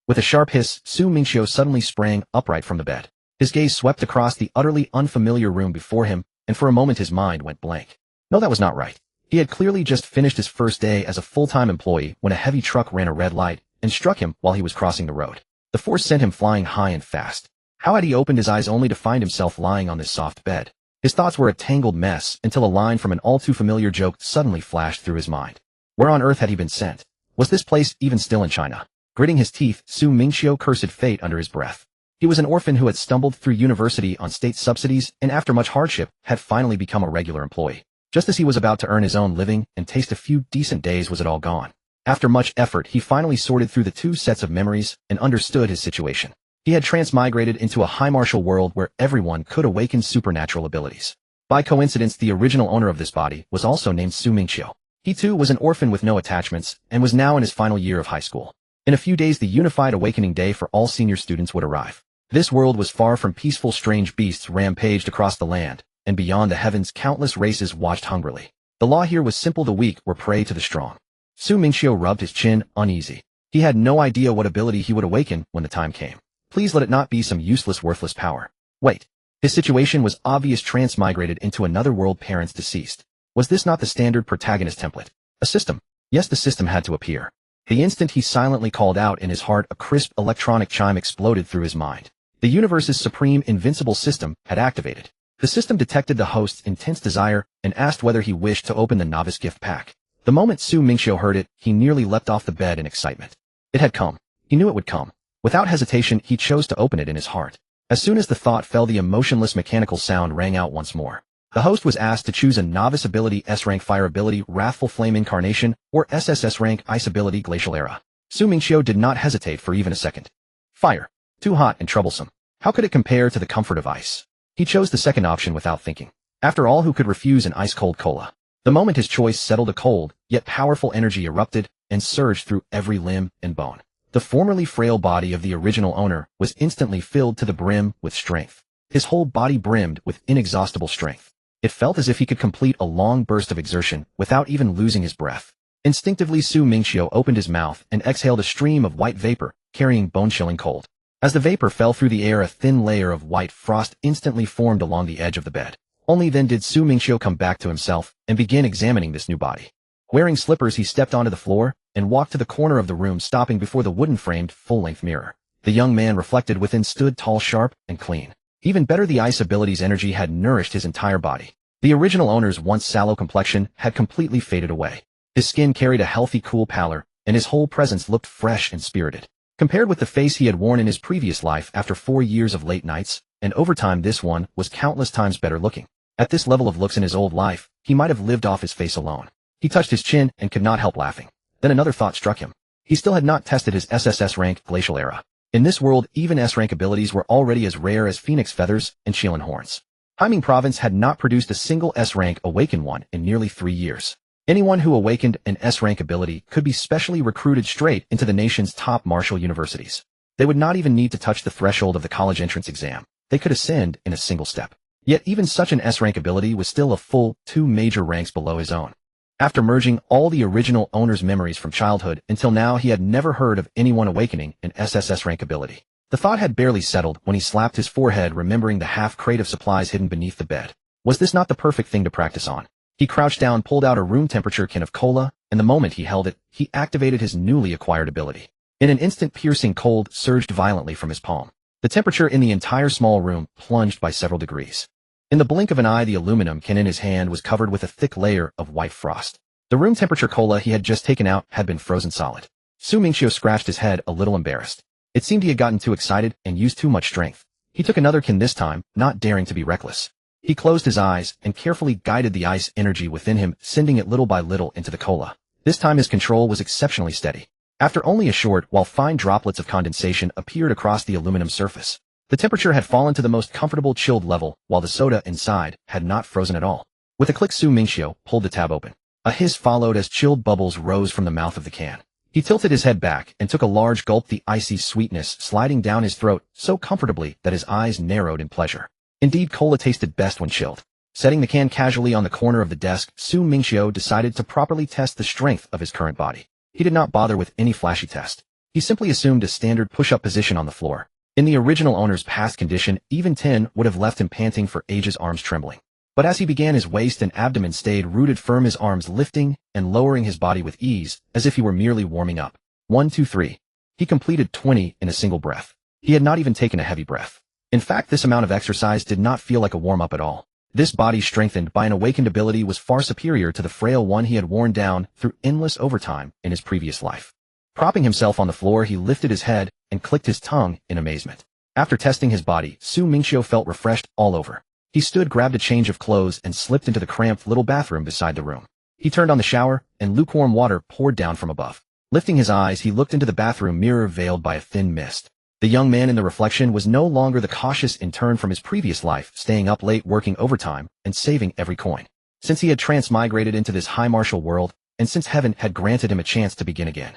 With a sharp hiss, Su Mingqiu suddenly sprang upright from the bed. His gaze swept across the utterly unfamiliar room before him, and for a moment his mind went blank. No, that was not right. He had clearly just finished his first day as a full-time employee when a heavy truck ran a red light and struck him while he was crossing the road. The force sent him flying high and fast. How had he opened his eyes only to find himself lying on this soft bed? His thoughts were a tangled mess until a line from an all-too-familiar joke suddenly flashed through his mind. Where on earth had he been sent? Was this place even still in China? Gritting his teeth, Su Mingqiu cursed fate under his breath. He was an orphan who had stumbled through university on state subsidies and after much hardship had finally become a regular employee. Just as he was about to earn his own living and taste a few decent days was it all gone. After much effort, he finally sorted through the two sets of memories and understood his situation. He had transmigrated into a high-martial world where everyone could awaken supernatural abilities. By coincidence, the original owner of this body was also named Su Mingqiu. He too was an orphan with no attachments and was now in his final year of high school. In a few days, the unified awakening day for all senior students would arrive. This world was far from peaceful. Strange beasts rampaged across the land, and beyond the heavens countless races watched hungrily. The law here was simple: the weak were prey to the strong. Su Mingqiu rubbed his chin, uneasy. He had no idea what ability he would awaken when the time came. Please let it not be some useless, worthless power. Wait. His situation was obvious. Transmigrated into another world, parents deceased. Was this not the standard protagonist template? A system. Yes, the system had to appear. The instant he silently called out in his heart, a crisp electronic chime exploded through his mind. The universe's supreme invincible system had activated. The system detected the host's intense desire and asked whether he wished to open the novice gift pack. The moment Su Mingqiu heard it, he nearly leapt off the bed in excitement. It had come. He knew it would come. Without hesitation, he chose to open it in his heart. As soon as the thought fell, the emotionless mechanical sound rang out once more. The host was asked to choose a novice ability: S-rank Fire ability, Wrathful Flame Incarnation, or SSS rank Ice ability, Glacial Era. Su Mingqiu did not hesitate for even a second. Fire. Too hot and troublesome. How could it compare to the comfort of ice? He chose the second option without thinking. After all, who could refuse an ice-cold cola? The moment his choice settled, a cold, yet powerful energy erupted and surged through every limb and bone. The formerly frail body of the original owner was instantly filled to the brim with strength. His whole body brimmed with inexhaustible strength. It felt as if he could complete a long burst of exertion without even losing his breath. Instinctively, Su Mingqiu opened his mouth and exhaled a stream of white vapor, carrying bone-chilling cold. As the vapor fell through the air, a thin layer of white frost instantly formed along the edge of the bed. Only then did Su Mingqiu come back to himself and begin examining this new body. Wearing slippers, he stepped onto the floor and walked to the corner of the room, stopping before the wooden-framed, full-length mirror. The young man reflected within stood tall, sharp, and clean. Even better, the ice ability's energy had nourished his entire body. The original owner's once sallow complexion had completely faded away. His skin carried a healthy, cool pallor, and his whole presence looked fresh and spirited. Compared with the face he had worn in his previous life after 4 years of late nights and overtime, this one was countless times better looking. At this level of looks in his old life, he might have lived off his face alone. He touched his chin and could not help laughing. Then another thought struck him. He still had not tested his SSS rank Glacial Era. In this world, even S-rank abilities were already as rare as Phoenix Feathers and Qilin Horns. Haiming Province had not produced a single S-rank awakened one in nearly 3 years. Anyone who awakened an S-rank ability could be specially recruited straight into the nation's top martial universities. They would not even need to touch the threshold of the college entrance exam. They could ascend in a single step. Yet even such an S-rank ability was still a full 2 major ranks below his own. After merging all the original owner's memories from childhood until now, he had never heard of anyone awakening an SSS rank ability. The thought had barely settled when he slapped his forehead, remembering the half crate of supplies hidden beneath the bed. Was this not the perfect thing to practice on? He crouched down, pulled out a room temperature can of cola, and the moment he held it, he activated his newly acquired ability. In an instant, piercing cold surged violently from his palm. The temperature in the entire small room plunged by several degrees. In the blink of an eye, the aluminum can in his hand was covered with a thick layer of white frost. The room temperature cola he had just taken out had been frozen solid. Su Mingqiu scratched his head, a little embarrassed. It seemed he had gotten too excited and used too much strength. He took another can this time, not daring to be reckless. He closed his eyes and carefully guided the ice energy within him, sending it little by little into the cola. This time his control was exceptionally steady. After only a short while, fine droplets of condensation appeared across the aluminum surface. The temperature had fallen to the most comfortable chilled level, while the soda inside had not frozen at all. With a click, Su Mingqiu pulled the tab open. A hiss followed as chilled bubbles rose from the mouth of the can. He tilted his head back and took a large gulp, the icy sweetness sliding down his throat so comfortably that his eyes narrowed in pleasure. Indeed, cola tasted best when chilled. Setting the can casually on the corner of the desk, Su Mingqiu decided to properly test the strength of his current body. He did not bother with any flashy test. He simply assumed a standard push-up position on the floor. In the original owner's past condition, even 10 would have left him panting for ages, arms trembling. But as he began, his waist and abdomen stayed rooted firm, his arms lifting and lowering his body with ease, as if he were merely warming up. 1, 2, 3. He completed 20 in a single breath. He had not even taken a heavy breath. In fact, this amount of exercise did not feel like a warm-up at all. This body, strengthened by an awakened ability, was far superior to the frail one he had worn down through endless overtime in his previous life. Propping himself on the floor, he lifted his head and clicked his tongue in amazement. After testing his body, Mingqiu felt refreshed all over. He stood, grabbed a change of clothes, and slipped into the cramped little bathroom beside the room. He turned on the shower, and lukewarm water poured down from above. Lifting his eyes, he looked into the bathroom mirror veiled by a thin mist. The young man in the reflection was no longer the cautious intern from his previous life, staying up late, working overtime, and saving every coin. Since he had transmigrated into this high martial world, and since heaven had granted him a chance to begin again,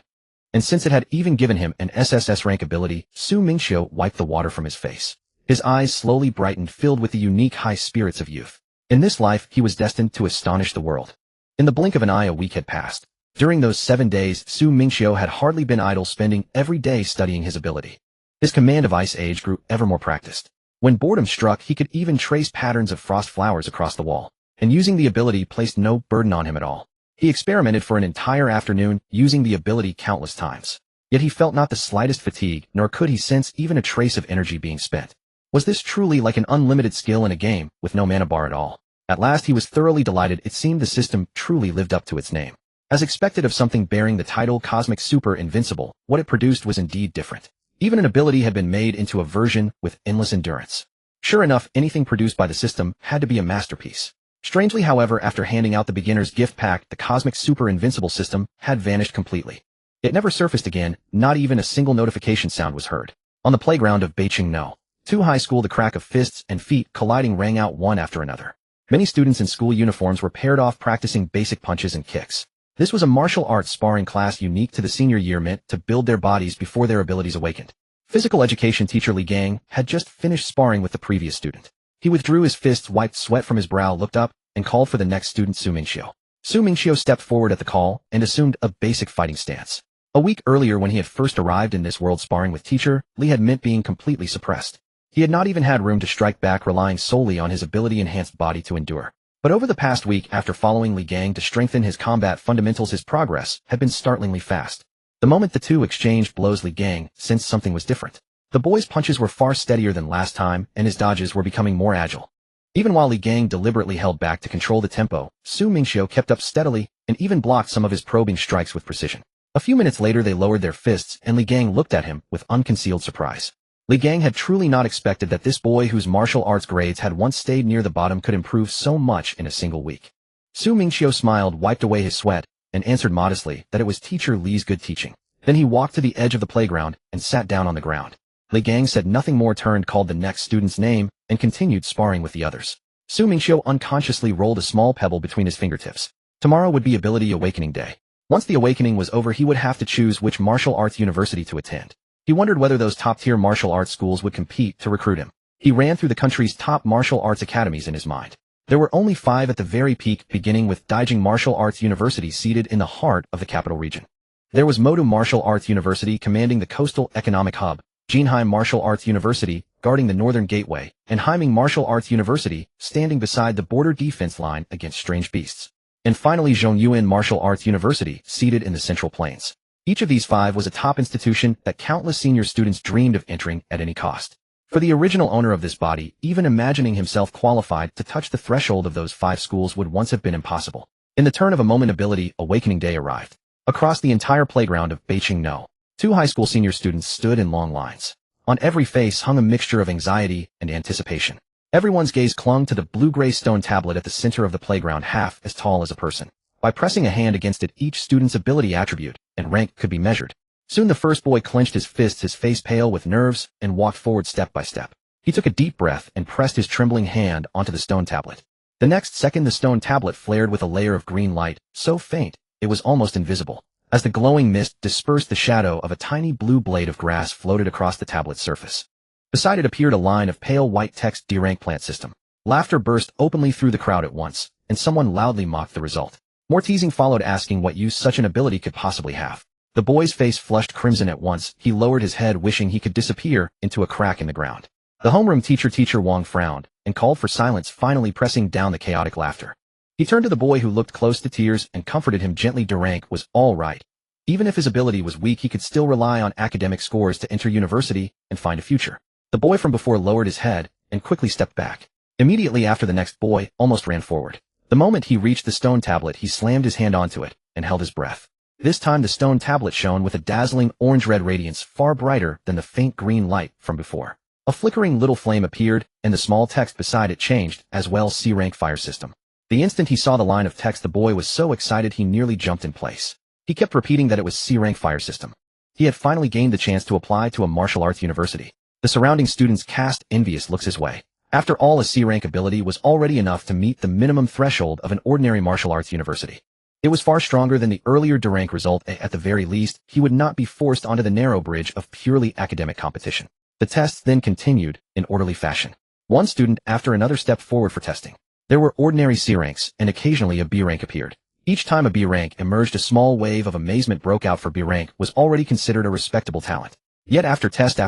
and since it had even given him an SSS rank ability, Mingqiu wiped the water from his face. His eyes slowly brightened, filled with the unique high spirits of youth. In this life, he was destined to astonish the world. In the blink of an eye, a week had passed. During those 7 days, Mingqiu had hardly been idle, spending every day studying his ability. His command of Ice Age grew ever more practiced. When boredom struck, he could even trace patterns of frost flowers across the wall, and using the ability placed no burden on him at all. He experimented for an entire afternoon, using the ability countless times. Yet he felt not the slightest fatigue, nor could he sense even a trace of energy being spent. Was this truly like an unlimited skill in a game, with no mana bar at all? At last he was thoroughly delighted. It seemed the system truly lived up to its name. As expected of something bearing the title Cosmic Super Invincible, what it produced was indeed different. Even an ability had been made into a version with endless endurance. Sure enough, anything produced by the system had to be a masterpiece. Strangely, however, after handing out the beginner's gift pack, the Cosmic Super Invincible system had vanished completely. It never surfaced again, not even a single notification sound was heard. On the playground of Mingqiu, high school, the crack of fists and feet colliding rang out one after another. Many students in school uniforms were paired off, practicing basic punches and kicks. This was a martial arts sparring class unique to the senior year, meant to build their bodies before their abilities awakened. Physical education teacher Li Gang had just finished sparring with the previous student. He withdrew his fists, wiped sweat from his brow, looked up, and called for the next student, Mingqiu. Mingqiu stepped forward at the call and assumed a basic fighting stance. A week earlier, when he had first arrived in this world sparring with teacher, Li had meant being completely suppressed. He had not even had room to strike back, relying solely on his ability-enhanced body to endure. But over the past week, after following Li Gang to strengthen his combat fundamentals, his progress had been startlingly fast. The moment the two exchanged blows, Li Gang sensed something was different. The boy's punches were far steadier than last time, and his dodges were becoming more agile. Even while Li Gang deliberately held back to control the tempo, Mingqiu kept up steadily and even blocked some of his probing strikes with precision. A few minutes later, they lowered their fists, and Li Gang looked at him with unconcealed surprise. Li Gang had truly not expected that this boy, whose martial arts grades had once stayed near the bottom, could improve so much in a single week. Mingqiu smiled, wiped away his sweat, and answered modestly that it was teacher Li's good teaching. Then he walked to the edge of the playground and sat down on the ground. Li Gang said nothing more, turned, called the next student's name, and continued sparring with the others. Mingqiu unconsciously rolled a small pebble between his fingertips. Tomorrow would be Ability Awakening Day. Once the awakening was over, he would have to choose which martial arts university to attend. He wondered whether those top-tier martial arts schools would compete to recruit him. He ran through the country's top martial arts academies in his mind. There were only 5 at the very peak, beginning with Daijing Martial Arts University, seated in the heart of the capital region. There was Modu Martial Arts University, commanding the coastal economic hub, Jinhai Martial Arts University, guarding the northern gateway, and Haiming Martial Arts University, standing beside the border defense line against strange beasts. And finally, Zhongyuan Martial Arts University, seated in the Central Plains. Each of these 5 was a top institution that countless senior students dreamed of entering at any cost. For the original owner of this body, even imagining himself qualified to touch the threshold of those 5 schools would once have been impossible. In the turn of a moment, Ability Awakening Day arrived. Across the entire playground of Mingqiu, 2 high school senior students stood in long lines. On every face hung a mixture of anxiety and anticipation. Everyone's gaze clung to the blue-gray stone tablet at the center of the playground, half as tall as a person. By pressing a hand against it, each student's ability attribute and rank could be measured. Soon the first boy clenched his fists, his face pale with nerves, and walked forward step by step. He took a deep breath and pressed his trembling hand onto the stone tablet. The next second, the stone tablet flared with a layer of green light, so faint it was almost invisible. As the glowing mist dispersed, the shadow of a tiny blue blade of grass floated across the tablet's surface. Beside it appeared a line of pale white text: D-rank plant system. Laughter burst openly through the crowd at once, and someone loudly mocked the result. More teasing followed, asking what use such an ability could possibly have. The boy's face flushed crimson at once. He lowered his head, wishing he could disappear into a crack in the ground. The homeroom teacher Wang frowned and called for silence, finally pressing down the chaotic laughter. He turned to the boy who looked close to tears and comforted him gently. Durang was all right. Even if his ability was weak, he could still rely on academic scores to enter university and find a future. The boy from before lowered his head and quickly stepped back. Immediately after, the next boy almost ran forward. The moment he reached the stone tablet, he slammed his hand onto it and held his breath. This time the stone tablet shone with a dazzling orange-red radiance, far brighter than the faint green light from before. A flickering little flame appeared, and the small text beside it changed as well: C-rank fire system. The instant he saw the line of text, the boy was so excited he nearly jumped in place. He kept repeating that it was C-rank fire system. He had finally gained the chance to apply to a martial arts university. The surrounding students cast envious looks his way. After all, a C-rank ability was already enough to meet the minimum threshold of an ordinary martial arts university. It was far stronger than the earlier D rank result. At the very least, he would not be forced onto the narrow bridge of purely academic competition. The tests then continued in orderly fashion. One student after another stepped forward for testing. There were ordinary C ranks, and occasionally a B rank appeared. Each time a B rank emerged, a small wave of amazement broke out, for B rank was already considered a respectable talent. Yet after test,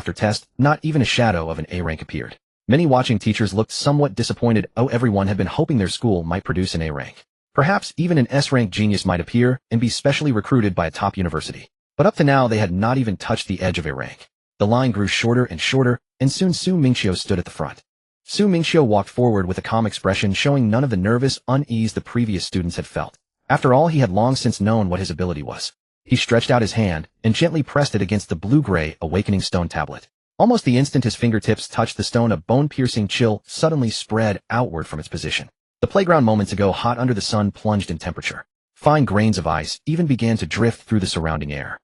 not even a shadow of an A rank appeared. Many watching teachers looked somewhat disappointed. Everyone had been hoping their school might produce an A rank. Perhaps even an S-rank genius might appear and be specially recruited by a top university. But up to now, they had not even touched the edge of A rank. The line grew shorter and shorter, and soon Mingqiu stood at the front. Mingqiu walked forward with a calm expression, showing none of the nervous unease the previous students had felt. After all, he had long since known what his ability was. He stretched out his hand and gently pressed it against the blue-gray awakening stone tablet. Almost the instant his fingertips touched the stone, a bone-piercing chill suddenly spread outward from its position. The playground moments ago hot under the sun plunged in temperature. Fine grains of ice even began to drift through the surrounding air.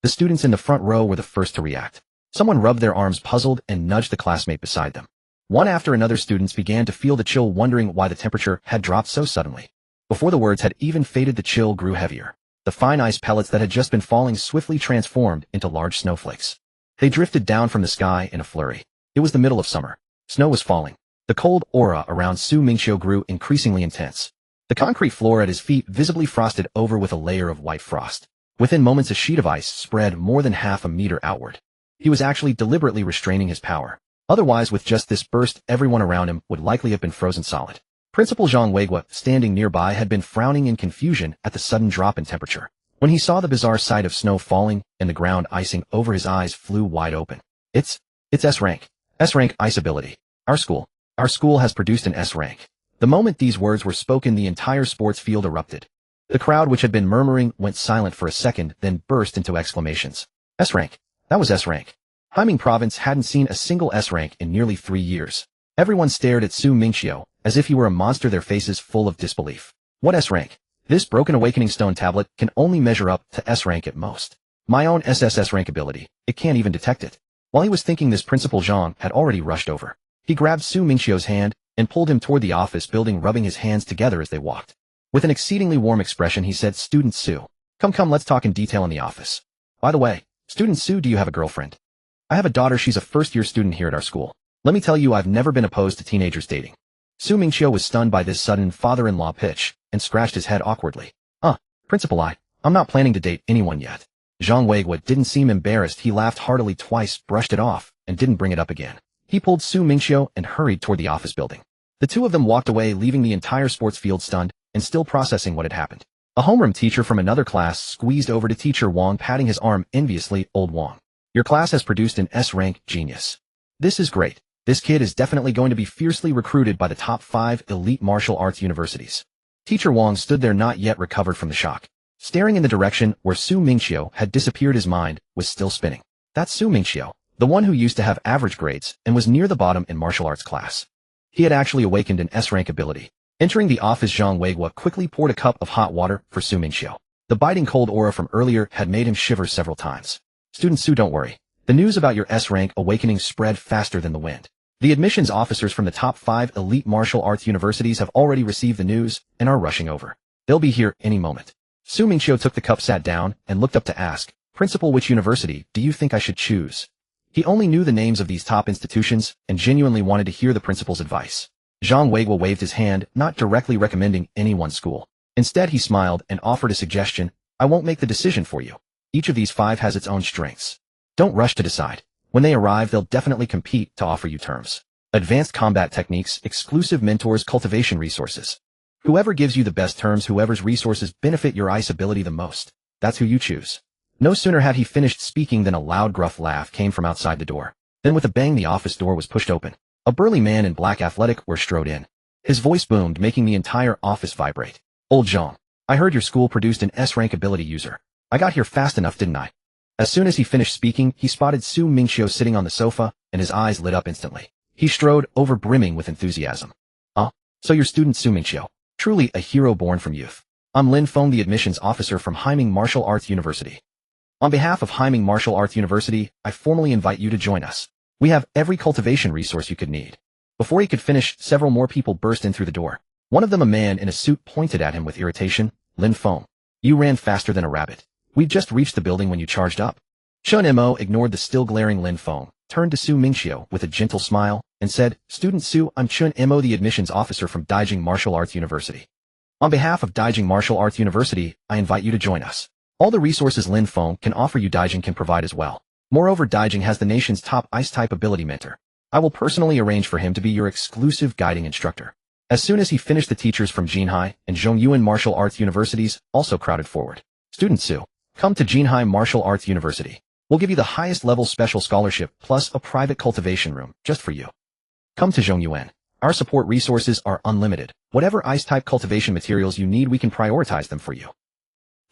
The students in the front row were the first to react. Someone rubbed their arms, puzzled, and nudged the classmate beside them. One after another, students began to feel the chill, wondering why the temperature had dropped so suddenly. Before the words had even faded, the chill grew heavier. The fine ice pellets that had just been falling swiftly transformed into large snowflakes. They drifted down from the sky in a flurry. It was the middle of summer. Snow was falling. The cold aura around Mingqiu grew increasingly intense. The concrete floor at his feet visibly frosted over with a layer of white frost. Within moments, a sheet of ice spread more than half a meter outward. He was actually deliberately restraining his power. Otherwise, with just this burst, everyone around him would likely have been frozen solid. Principal Zhang Weiguo, standing nearby, had been frowning in confusion at the sudden drop in temperature. When he saw the bizarre sight of snow falling and the ground icing over, his eyes flew wide open. It's S-rank. S-rank ice ability. Our school has produced an S-rank. The moment these words were spoken, the entire sports field erupted. The crowd, which had been murmuring, went silent for a second, then burst into exclamations. S-rank. That was S-rank. Haiming province hadn't seen a single S-rank in nearly 3 years. Everyone stared at Mingqiu as if he were a monster, their faces full of disbelief. What S-rank? This broken awakening stone tablet can only measure up to S-rank at most. My own SSS rank ability, it can't even detect it. While he was thinking this, Principal Zhang had already rushed over. He grabbed Mingqiu's hand and pulled him toward the office building, rubbing his hands together as they walked. With an exceedingly warm expression, he said, "Student Su, come, let's talk in detail in the office. By the way, Student Su, do you have a girlfriend?" "I have a daughter. She's a first-year student here at our school. Let me tell you, I've never been opposed to teenagers dating." Mingqiu was stunned by this sudden father-in-law pitch and scratched his head awkwardly. Principal, I'm not planning to date anyone yet." Zhang Weiguo didn't seem embarrassed. He laughed heartily twice, brushed it off, and didn't bring it up again. He pulled Mingqiu and hurried toward the office building. The two of them walked away, leaving the entire sports field stunned and still processing what had happened. A homeroom teacher from another class squeezed over to Teacher Wang, patting his arm enviously. "Old Wang, your class has produced an S-rank genius. This is great. This kid is definitely going to be fiercely recruited by the top 5 elite martial arts universities." Teacher Wang stood there, not yet recovered from the shock. Staring in the direction where Mingqiu had disappeared, his mind was still spinning. That's Mingqiu, the one who used to have average grades and was near the bottom in martial arts class. He had actually awakened an S-rank ability. Entering the office, Zhang Weiguo quickly poured a cup of hot water for Mingqiu. The biting cold aura from earlier had made him shiver several times. "Student Su, don't worry. The news about your S-rank awakening spread faster than the wind. The admissions officers from the top 5 elite martial arts universities have already received the news and are rushing over. They'll be here any moment." Mingqiu took the cup, sat down, and looked up to ask, "Principal, which university do you think I should choose?" He only knew the names of these top institutions and genuinely wanted to hear the principal's advice. Zhang Weiguo waved his hand, not directly recommending any one school. Instead, he smiled and offered a suggestion. "I won't make the decision for you. Each of these 5 has its own strengths. Don't rush to decide. When they arrive, they'll definitely compete to offer you terms. Advanced combat techniques, exclusive mentors, cultivation resources. Whoever gives you the best terms, whoever's resources benefit your ice ability the most, that's who you choose. No sooner had he finished speaking than a loud gruff laugh came from outside the door. Then with a bang the office door was pushed open. A burly man in black athletic wear strode in. His voice boomed, making the entire office vibrate. Old Zhong, I heard your school produced an S-rank ability user. I got here fast enough, didn't I? As soon as he finished speaking, he spotted Su Mingqiu sitting on the sofa, and his eyes lit up instantly. He strode over, brimming with enthusiasm. So you're student Su Mingqiu. Truly a hero born from youth. I'm Lin Feng, the admissions officer from Haiming Martial Arts University. On behalf of Haiming Martial Arts University, I formally invite you to join us. We have every cultivation resource you could need. Before he could finish, several more people burst in through the door. One of them, a man in a suit, pointed at him with irritation. Lin Feng, you ran faster than a rabbit. We've just reached the building when you charged up. Chun Mo ignored the still glaring Lin Feng, turned to Su Mingqiu with a gentle smile, and said, Student Su, I'm Chun Mo, the admissions officer from Daijing Martial Arts University. On behalf of Daijing Martial Arts University, I invite you to join us. All the resources Lin Feng can offer you, Daijing can provide as well. Moreover, Daijing has the nation's top ice-type ability mentor. I will personally arrange for him to be your exclusive guiding instructor. As soon as he finished, the teachers from Jinhai and Zhongyuan Martial Arts Universities also crowded forward. Student Su, come to Jinhai Martial Arts University. We'll give you the highest level special scholarship plus a private cultivation room just for you. Come to Zhongyuan. Our support resources are unlimited. Whatever ice-type cultivation materials you need, we can prioritize them for you.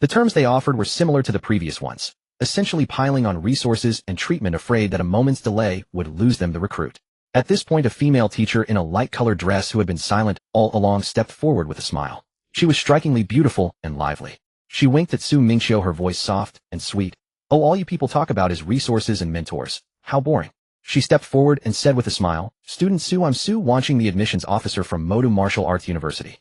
The terms they offered were similar to the previous ones, essentially piling on resources and treatment, afraid that a moment's delay would lose them the recruit. At this point, a female teacher in a light-colored dress who had been silent all along stepped forward with a smile. She was strikingly beautiful and lively. She winked at Su Mingqiu, her voice soft and sweet. Oh, all you people talk about is resources and mentors. How boring. She stepped forward and said with a smile, Student Su, I'm Su Wanqing, the admissions officer from Modu Martial Arts University.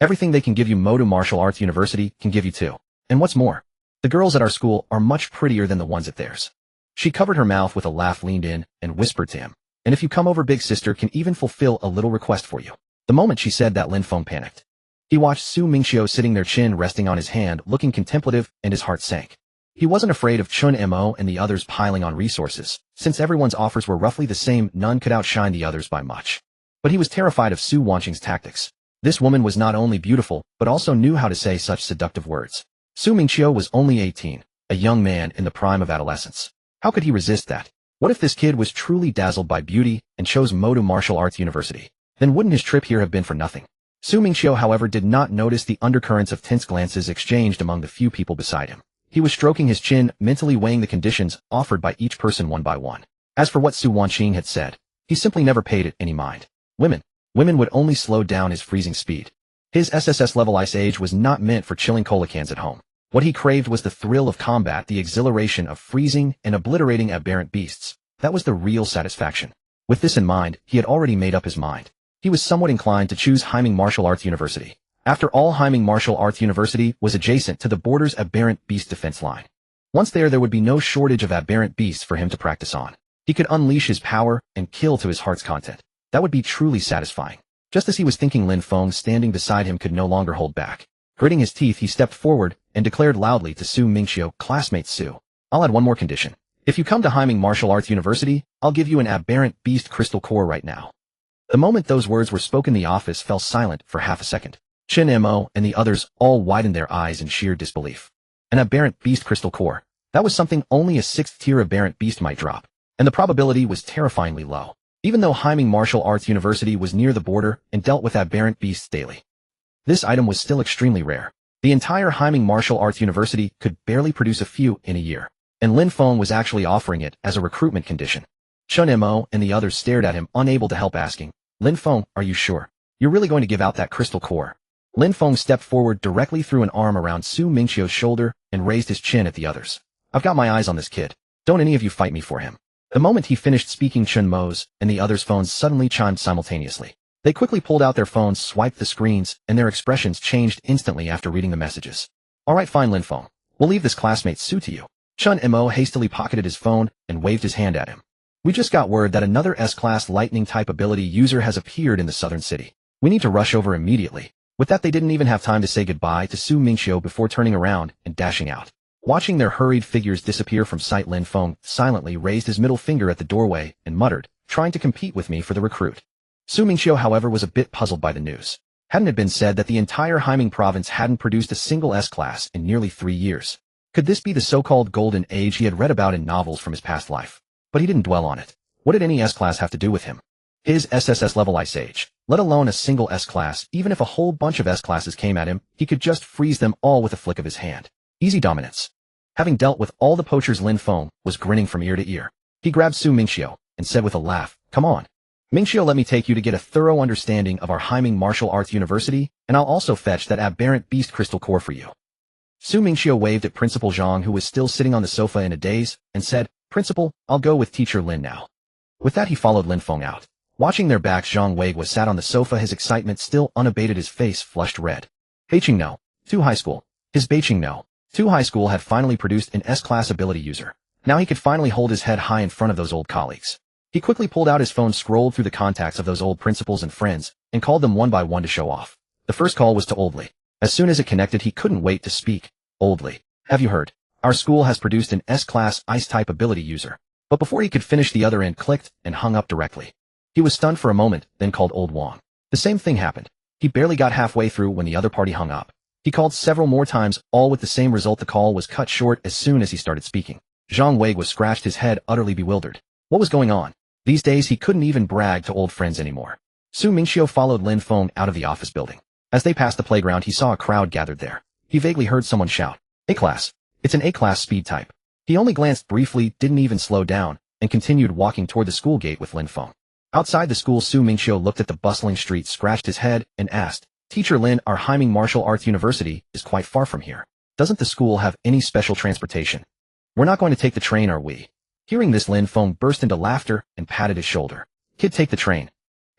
Everything they can give you, Modu Martial Arts University can give you too. And what's more, the girls at our school are much prettier than the ones at theirs. She covered her mouth with a laugh, leaned in, and whispered to him, and if you come over, big sister can even fulfill a little request for you. The moment she said that, Lin Feng panicked. He watched Su Mingqiu sitting there, chin resting on his hand, looking contemplative, and his heart sank. He wasn't afraid of Chun Mo and the others piling on resources. Since everyone's offers were roughly the same, none could outshine the others by much. But he was terrified of Su Wanqing's tactics. This woman was not only beautiful, but also knew how to say such seductive words. Su Mingqiu was only 18, a young man in the prime of adolescence. How could he resist that? What if this kid was truly dazzled by beauty and chose Modu Martial Arts University? Then wouldn't his trip here have been for nothing? Su Mingqiu, however, did not notice the undercurrents of tense glances exchanged among the few people beside him. He was stroking his chin, mentally weighing the conditions offered by each person one by one. As for what Su Wanqing had said, he simply never paid it any mind. Women would only slow down his freezing speed. His SSS level Ice Age was not meant for chilling cola cans at home. What he craved was the thrill of combat, the exhilaration of freezing and obliterating aberrant beasts. That was the real satisfaction. With this in mind, he had already made up his mind. He was somewhat inclined to choose Haiming Martial Arts University. After all, Haiming Martial Arts University was adjacent to the border's aberrant beast defense line. Once there would be no shortage of aberrant beasts for him to practice on. He could unleash his power and kill to his heart's content. That would be truly satisfying. Just as he was thinking, Lin Feng, standing beside him, could no longer hold back. Gritting his teeth, he stepped forward and declared loudly to Su Mingqiu, Classmate Su, I'll add one more condition. If you come to Haiming Martial Arts University, I'll give you an aberrant beast crystal core right now. The moment those words were spoken, the office fell silent for half a second. Chen Mo and the others all widened their eyes in sheer disbelief. An aberrant beast crystal core. That was something only a 6th-tier aberrant beast might drop. And the probability was terrifyingly low. Even though Haiming Martial Arts University was near the border and dealt with aberrant beasts daily, this item was still extremely rare. The entire Haiming Martial Arts University could barely produce a few in a year. And Lin Feng was actually offering it as a recruitment condition. Chun Mo and the others stared at him, unable to help, asking, Lin Feng, are you sure? You're really going to give out that crystal core? Lin Feng stepped forward, directly threw an arm around Su Mingqiu's shoulder, and raised his chin at the others. I've got my eyes on this kid. Don't any of you fight me for him. The moment he finished speaking, Chun Mo's and the others' phones suddenly chimed simultaneously. They quickly pulled out their phones, swiped the screens, and their expressions changed instantly after reading the messages. All right, fine, Lin Feng. We'll leave this classmate Su to you. Chun Mo hastily pocketed his phone and waved his hand at him. We just got word that another S-class lightning-type ability user has appeared in the southern city. We need to rush over immediately. With that, they didn't even have time to say goodbye to Su Mingqiu before turning around and dashing out. Watching their hurried figures disappear from sight, Lin Feng silently raised his middle finger at the doorway and muttered, trying to compete with me for the recruit. Su Mingqiu, however, was a bit puzzled by the news. Hadn't it been said that the entire Haiming province hadn't produced a single S-class in nearly 3 years? Could this be the so-called golden age he had read about in novels from his past life? But he didn't dwell on it. What did any S-class have to do with him? His SSS level Ice Age, let alone a single S-class. Even if a whole bunch of S-classes came at him, he could just freeze them all with a flick of his hand. Easy dominance. Having dealt with all the poachers, Lin Feng was grinning from ear to ear. He grabbed Su Mingqiu and said with a laugh, "Come on. Mingqiu, let me take you to get a thorough understanding of our Haiming Martial Arts University, and I'll also fetch that aberrant beast crystal core for you." Su Mingqiu waved at Principal Zhang, who was still sitting on the sofa in a daze, and said, "Principal, I'll go with Teacher Lin now." With that, he followed Lin Feng out. Watching their backs, Zhang Wei was sat on the sofa, his excitement still unabated, his face flushed red. Beijing No. 2 High School. His Beijing No. 2 High School had finally produced an S-class ability user. Now he could finally hold his head high in front of those old colleagues. He quickly pulled out his phone, scrolled through the contacts of those old principals and friends, and called them one by one to show off. The first call was to Oldly. As soon as it connected, he couldn't wait to speak. "Oldly, have you heard? Our school has produced an S-class Ice-type ability user." But before he could finish, the other end clicked and hung up directly. He was stunned for a moment, then called Old Wang. The same thing happened. He barely got halfway through when the other party hung up. He called several more times, all with the same result. The call was cut short as soon as he started speaking. Zhang Wei was scratched his head, utterly bewildered. What was going on? These days he couldn't even brag to old friends anymore. Su Mingqiu followed Lin Feng out of the office building. As they passed the playground, he saw a crowd gathered there. He vaguely heard someone shout, "A-class. It's an A-class speed type." He only glanced briefly, didn't even slow down, and continued walking toward the school gate with Lin Feng. Outside the school, Su Mingqiu looked at the bustling streets, scratched his head, and asked, "Teacher Lin, our Haiming Martial Arts University is quite far from here. Doesn't the school have any special transportation? We're not going to take the train, are we?" Hearing this, Lin Feng burst into laughter and patted his shoulder. "Kid, take the train.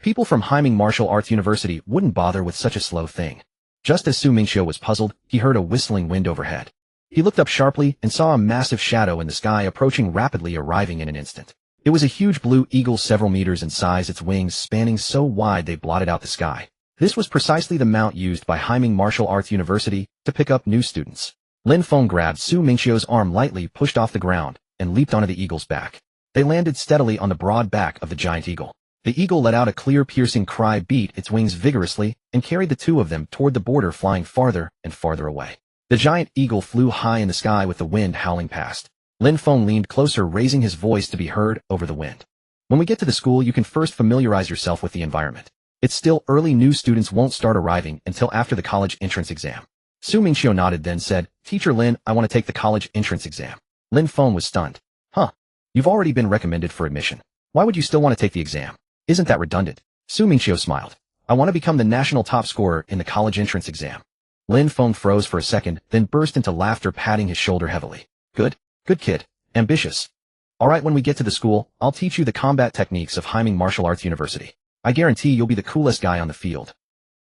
People from Haiming Martial Arts University wouldn't bother with such a slow thing." Just as Su Mingqiu was puzzled, he heard a whistling wind overhead. He looked up sharply and saw a massive shadow in the sky approaching rapidly, arriving in an instant. It was a huge blue eagle, several meters in size, its wings spanning so wide they blotted out the sky. This was precisely the mount used by Haiming Martial Arts University to pick up new students. Lin Feng grabbed Su Mingqiu's arm, lightly pushed off the ground, and leaped onto the eagle's back. They landed steadily on the broad back of the giant eagle. The eagle let out a clear, piercing cry, beat its wings vigorously, and carried the two of them toward the border, flying farther and farther away. The giant eagle flew high in the sky with the wind howling past. Lin Feng leaned closer, raising his voice to be heard over the wind. "When we get to the school, you can first familiarize yourself with the environment. It's still early, new students won't start arriving until after the college entrance exam." Su Mingqiu nodded, then said, "Teacher Lin, I want to take the college entrance exam." Lin Feng was stunned. "Huh? You've already been recommended for admission. Why would you still want to take the exam? Isn't that redundant?" Su Mingqiu smiled. "I want to become the national top scorer in the college entrance exam." Lin Feng froze for a second, then burst into laughter, patting his shoulder heavily. Good kid. Ambitious. All right, when we get to the school, I'll teach you the combat techniques of Haiming Martial Arts University. I guarantee you'll be the coolest guy on the field."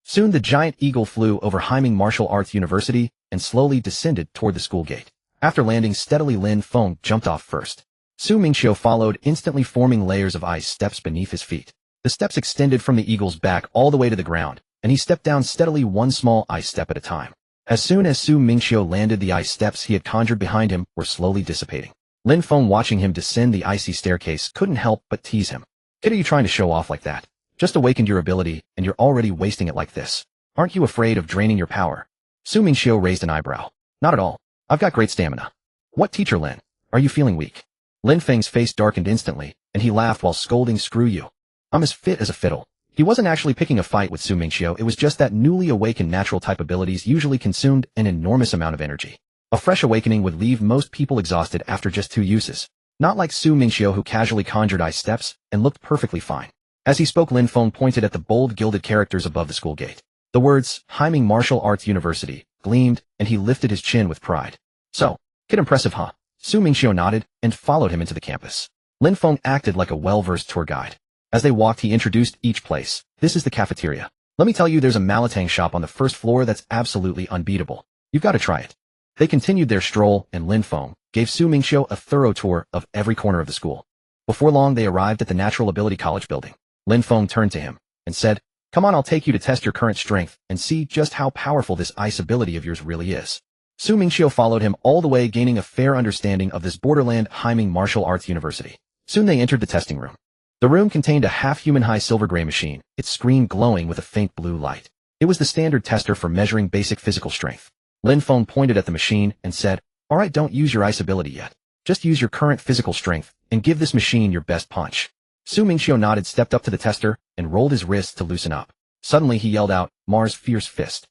Soon the giant eagle flew over Haiming Martial Arts University and slowly descended toward the school gate. After landing steadily, Lin Feng jumped off first. Su Mingqiu followed, instantly forming layers of ice steps beneath his feet. The steps extended from the eagle's back all the way to the ground, and he stepped down steadily, one small ice step at a time. As soon as Su Mingqiu landed, the ice steps he had conjured behind him were slowly dissipating. Lin Feng, watching him descend the icy staircase, couldn't help but tease him. "Kid, are you trying to show off like that? Just awakened your ability, and you're already wasting it like this. Aren't you afraid of draining your power?" Su Mingqiu raised an eyebrow. "Not at all. I've got great stamina." "What, Teacher Lin? Are you feeling weak?" Lin Feng's face darkened instantly, and he laughed while scolding, "Screw you. I'm as fit as a fiddle." He wasn't actually picking a fight with Su Mingqiu, it was just that newly awakened natural type abilities usually consumed an enormous amount of energy. A fresh awakening would leave most people exhausted after just 2 uses. Not like Su Mingqiu, who casually conjured ice steps and looked perfectly fine. As he spoke, Lin Feng pointed at the bold gilded characters above the school gate. The words, Haiming Martial Arts University, gleamed, and he lifted his chin with pride. "So, kid, impressive, huh?" Su Mingqiu nodded and followed him into the campus. Lin Feng acted like a well-versed tour guide. As they walked, he introduced each place. "This is the cafeteria. Let me tell you, there's a malatang shop on the first floor that's absolutely unbeatable. You've got to try it." They continued their stroll, and Lin Feng gave Su Mingqiu a thorough tour of every corner of the school. Before long, they arrived at the Natural Ability College building. Lin Feng turned to him and said, "Come on, I'll take you to test your current strength and see just how powerful this ice ability of yours really is." Su Mingqiu followed him all the way, gaining a fair understanding of this borderland Haiming martial arts university. Soon they entered the testing room. The room contained a half-human-high silver-gray machine, its screen glowing with a faint blue light. It was the standard tester for measuring basic physical strength. Lin Feng pointed at the machine and said, "Alright, don't use your ice ability yet. Just use your current physical strength, and give this machine your best punch." Su Mingqiu nodded, stepped up to the tester, and rolled his wrists to loosen up. Suddenly he yelled out, "Mars Fierce Fist."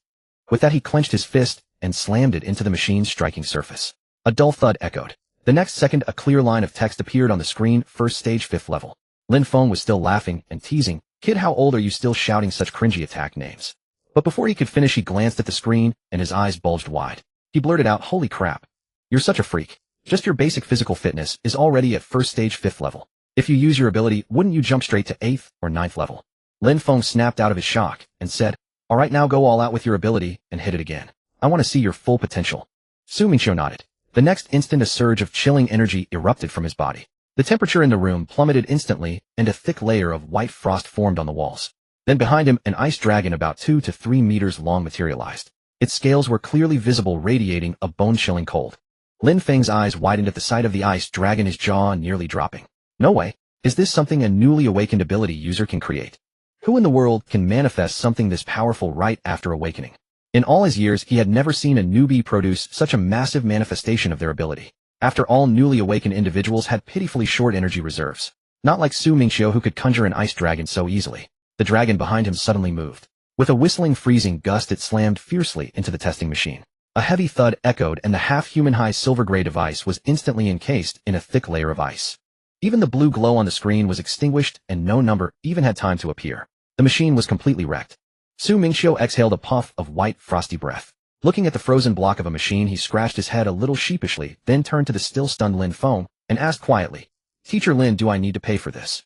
With that he clenched his fist, and slammed it into the machine's striking surface. A dull thud echoed. The next second a clear line of text appeared on the screen, "First stage 5th level." Lin Feng was still laughing and teasing, "Kid, how old are you still shouting such cringy attack names?" But before he could finish he glanced at the screen, and his eyes bulged wide. He blurted out, "Holy crap. You're such a freak. Just your basic physical fitness is already at first stage 5th level. If you use your ability, wouldn't you jump straight to 8th or 9th level?" Lin Feng snapped out of his shock and said, "Alright, now go all out with your ability and hit it again. I want to see your full potential." Su Mingqiu nodded. The next instant a surge of chilling energy erupted from his body. The temperature in the room plummeted instantly, and a thick layer of white frost formed on the walls. Then behind him, an ice dragon about 2 to 3 meters long materialized. Its scales were clearly visible, radiating a bone-chilling cold. Lin Feng's eyes widened at the sight of the ice dragon, his jaw nearly dropping. No way. Is this something a newly awakened ability user can create? Who in the world can manifest something this powerful right after awakening? In all his years, he had never seen a newbie produce such a massive manifestation of their ability. After all, newly awakened individuals had pitifully short energy reserves. Not like Su Mingqiu, who could conjure an ice dragon so easily. The dragon behind him suddenly moved. With a whistling, freezing gust, it slammed fiercely into the testing machine. A heavy thud echoed, and the half-human-high silver-gray device was instantly encased in a thick layer of ice. Even the blue glow on the screen was extinguished, and no number even had time to appear. The machine was completely wrecked. Su Mingqiu exhaled a puff of white, frosty breath. Looking at the frozen block of a machine, he scratched his head a little sheepishly, then turned to the still-stunned Lin Feng and asked quietly, "Teacher Lin, do I need to pay for this?"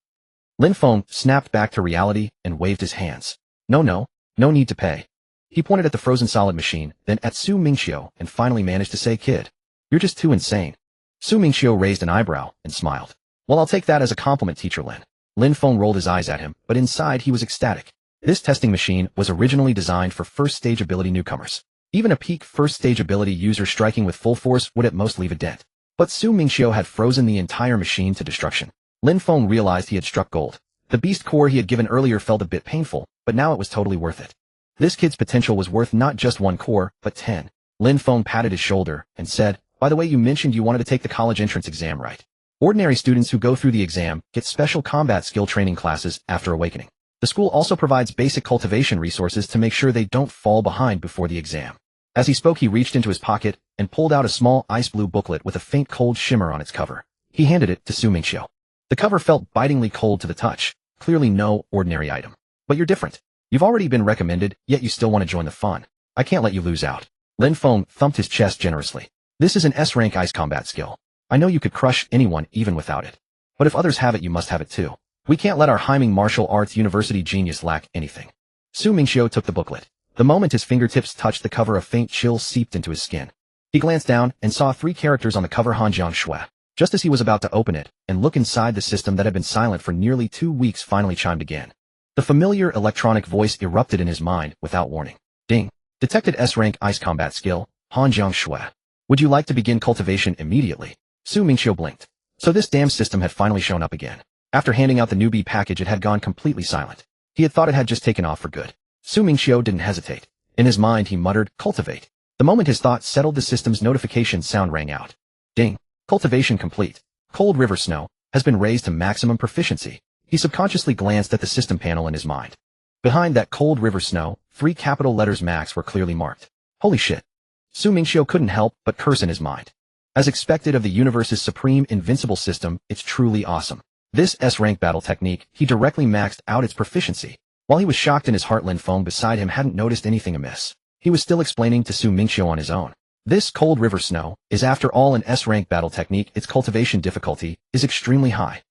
Lin Feng snapped back to reality and waved his hands. No need to pay." He pointed at the frozen solid machine, then at Su Mingqiu, and finally managed to say, "Kid, you're just too insane." Su Mingqiu raised an eyebrow and smiled. "Well, I'll take that as a compliment, Teacher Lin." Lin Feng rolled his eyes at him, but inside he was ecstatic. This testing machine was originally designed for first-stage ability newcomers. Even a peak first-stage ability user striking with full force would at most leave a dent. But Su Mingqiu had frozen the entire machine to destruction. Lin Feng realized he had struck gold. The beast core he had given earlier felt a bit painful, but now it was totally worth it. This kid's potential was worth not just 1 core, but 10. Lin Feng patted his shoulder and said, "By the way, you mentioned you wanted to take the college entrance exam, right? Ordinary students who go through the exam get special combat skill training classes after awakening. The school also provides basic cultivation resources to make sure they don't fall behind before the exam." As he spoke, he reached into his pocket and pulled out a small ice blue booklet with a faint cold shimmer on its cover. He handed it to Su Mingqiu. The cover felt bitingly cold to the touch, clearly no ordinary item. "But you're different. You've already been recommended, yet you still want to join the fun. I can't let you lose out." Lin Feng thumped his chest generously. "This is an S-rank ice combat skill. I know you could crush anyone even without it. But if others have it, you must have it too. We can't let our Haiming martial arts university genius lack anything." Su Mingqiu took the booklet. The moment his fingertips touched the cover, a faint chill seeped into his skin. He glanced down and saw 3 characters on the cover, Hanjiang Shui. Just as he was about to open it and look inside, the system that had been silent for nearly 2 weeks finally chimed again. The familiar electronic voice erupted in his mind without warning. "Ding. Detected S-rank ice combat skill, Hanjiang Shui. Would you like to begin cultivation immediately?" Su Mingqiu blinked. So this damn system had finally shown up again. After handing out the newbie package, it had gone completely silent. He had thought it had just taken off for good. Su Mingqiu didn't hesitate. In his mind he muttered, "Cultivate." The moment his thought settled, the system's notification sound rang out. "Ding. Cultivation complete. Cold River Snow has been raised to maximum proficiency." He subconsciously glanced at the system panel in his mind. Behind that Cold River Snow, 3 capital letters max were clearly marked. Holy shit. Su Mingqiu couldn't help but curse in his mind. As expected of the universe's supreme invincible system, it's truly awesome. This S-rank battle technique, he directly maxed out its proficiency. While he was shocked in his heart, Lin Feng beside him hadn't noticed anything amiss. He was still explaining to Su Mingqiu on his own. This Cold River Snow is after all an S-rank battle technique. Its cultivation difficulty is extremely high.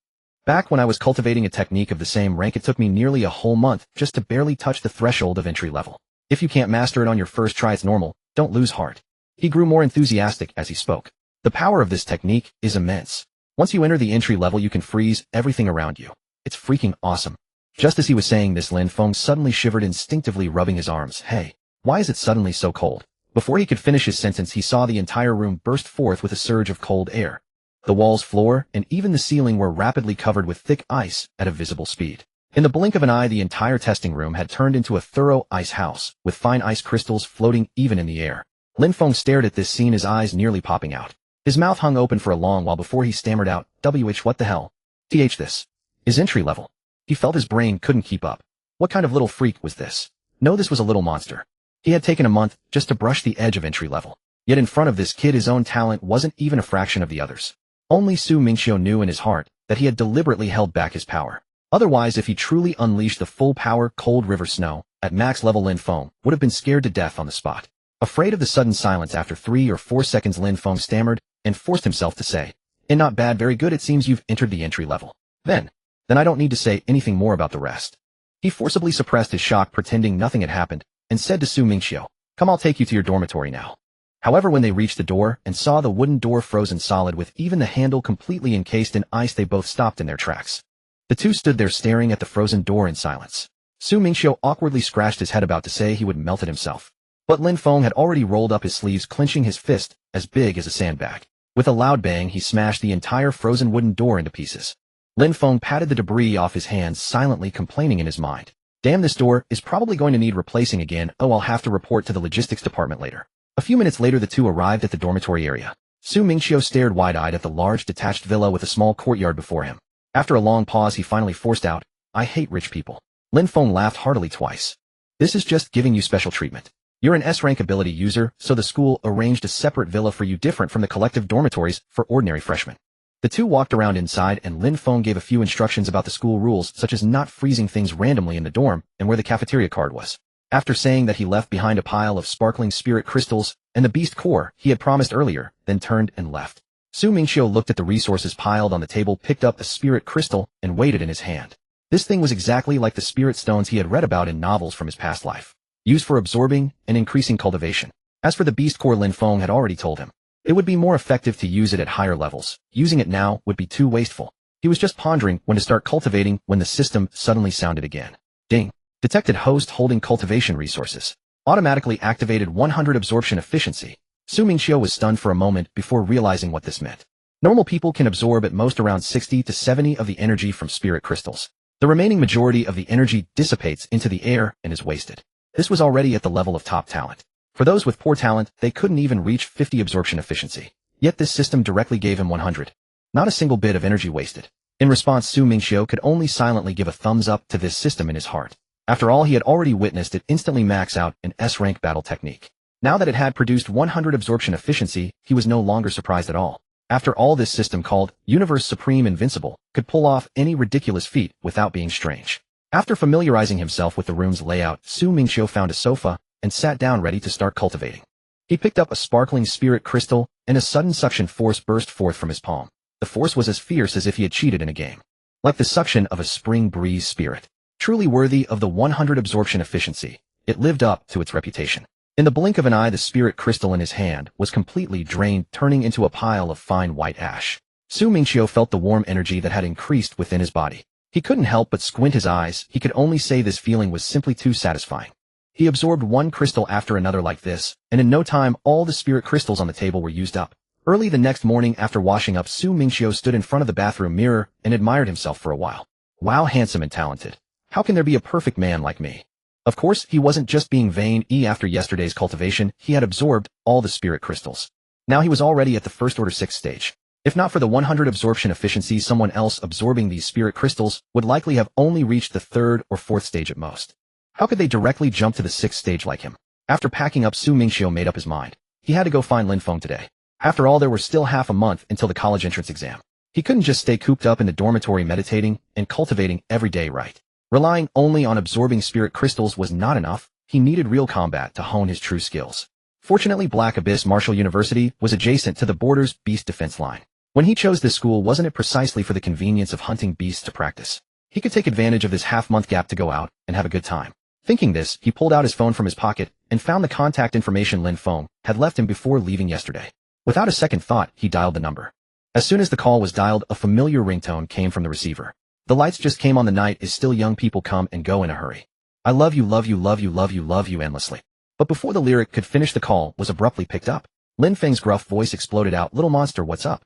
Back when I was cultivating a technique of the same rank, it took me nearly a whole month just to barely touch the threshold of entry level. If you can't master it on your first try, it's normal. Don't lose heart. He grew more enthusiastic as he spoke. The power of this technique is immense. Once you enter the entry level, you can freeze everything around you. It's freaking awesome. Just as he was saying this, Lin Feng suddenly shivered, instinctively rubbing his arms. "Hey, why is it suddenly so cold? Before he could finish his sentence, he saw the entire room burst forth with a surge of cold air. The walls, floor, and even the ceiling were rapidly covered with thick ice at a visible speed. In the blink of an eye, the entire testing room had turned into a thorough ice house, with fine ice crystals floating even in the air. Lin Feng stared at this scene, his eyes nearly popping out. His mouth hung open for a long while before he stammered out, what the hell? This is entry level. He felt his brain couldn't keep up. What kind of little freak was this? No, this was a little monster. He had taken a month just to brush the edge of entry level. Yet in front of this kid, his own talent wasn't even a fraction of the others. Only Su Mingqiu knew in his heart that he had deliberately held back his power. Otherwise, if he truly unleashed the full power Cold River Snow at max level, Lin Feng would have been scared to death on the spot. Afraid of the sudden silence after 3 or 4 seconds, Lin Feng stammered and forced himself to say, not bad, very good, it seems you've entered the entry level. Then I don't need to say anything more about the rest. He forcibly suppressed his shock, pretending nothing had happened, and said to Su Mingqiu, come, I'll take you to your dormitory now. However, when they reached the door and saw the wooden door frozen solid with even the handle completely encased in ice, they both stopped in their tracks. The two stood there staring at the frozen door in silence. Su Mingqiu awkwardly scratched his head, about to say he would melt it himself. But Lin Feng had already rolled up his sleeves, clenching his fist as big as a sandbag. With a loud bang, he smashed the entire frozen wooden door into pieces. Lin Feng patted the debris off his hands, silently complaining in his mind. Damn, this door is probably going to need replacing again. Oh, I'll have to report to the logistics department later. A few minutes later, the two arrived at the dormitory area. Su Mingqiu stared wide-eyed at the large detached villa with a small courtyard before him. After a long pause, he finally forced out, I hate rich people. Lin Feng laughed heartily twice. This is just giving you special treatment. You're an S-rank ability user, so the school arranged a separate villa for you, different from the collective dormitories for ordinary freshmen. The two walked around inside, and Lin Feng gave a few instructions about the school rules, such as not freezing things randomly in the dorm and where the cafeteria card was. After saying that, he left behind a pile of sparkling spirit crystals and the beast core he had promised earlier, then turned and left. Su Mingqiu looked at the resources piled on the table, picked up a spirit crystal, and weighed it in his hand. This thing was exactly like the spirit stones he had read about in novels from his past life, used for absorbing and increasing cultivation. As for the beast core, Lin Feng had already told him it would be more effective to use it at higher levels. Using it now would be too wasteful. He was just pondering when to start cultivating when the system suddenly sounded again. Ding. Detected host holding cultivation resources. Automatically activated 100 absorption efficiency. Su Mingqiu was stunned for a moment before realizing what this meant. Normal people can absorb at most around 60 to 70 of the energy from spirit crystals. The remaining majority of the energy dissipates into the air and is wasted. This was already at the level of top talent. For those with poor talent, they couldn't even reach 50 absorption efficiency. Yet this system directly gave him 100. Not a single bit of energy wasted. In response, Su Mingqiu could only silently give a thumbs up to this system in his heart. After all, he had already witnessed it instantly max out an S-rank battle technique. Now that it had produced 100 absorption efficiency, he was no longer surprised at all. After all, this system, called Universe Supreme Invincible, could pull off any ridiculous feat without being strange. After familiarizing himself with the room's layout, Su Mingqiu found a sofa and sat down ready to start cultivating. He picked up a sparkling spirit crystal, and a sudden suction force burst forth from his palm. The force was as fierce as if he had cheated in a game. Like the suction of a spring breeze spirit. Truly worthy of the 100 absorption efficiency, it lived up to its reputation. In the blink of an eye, the spirit crystal in his hand was completely drained, turning into a pile of fine white ash. Su Mingqiu felt the warm energy that had increased within his body. He couldn't help but squint his eyes. He could only say this feeling was simply too satisfying. He absorbed one crystal after another like this, and in no time all the spirit crystals on the table were used up. Early the next morning, after washing up, Su Mingqiu stood in front of the bathroom mirror and admired himself for a while. Wow, handsome and talented. How can there be a perfect man like me? Of course, he wasn't just being vain. After yesterday's cultivation, he had absorbed all the spirit crystals. Now he was already at the first order 6th stage. If not for the 100 absorption efficiency, someone else absorbing these spirit crystals would likely have only reached the 3rd or 4th stage at most. How could they directly jump to the 6th stage like him? After packing up, Su Mingqiu made up his mind. He had to go find Lin Feng today. After all, there was still half a month until the college entrance exam. He couldn't just stay cooped up in the dormitory meditating and cultivating every day, right? Relying only on absorbing spirit crystals was not enough. He needed real combat to hone his true skills. Fortunately, Black Abyss Martial University was adjacent to the border's beast defense line. When he chose this school, wasn't it precisely for the convenience of hunting beasts to practice? He could take advantage of this half-month gap to go out and have a good time. Thinking this, he pulled out his phone from his pocket and found the contact information Lin Feng had left him before leaving yesterday. Without a second thought, he dialed the number. As soon as the call was dialed, a familiar ringtone came from the receiver. The lights just came on. The night is still young. People come and go in a hurry. I love you, love you, love you, love you, love you endlessly. But before the lyric could finish, the call was abruptly picked up. Lin Feng's gruff voice exploded out, "Little monster, what's up?"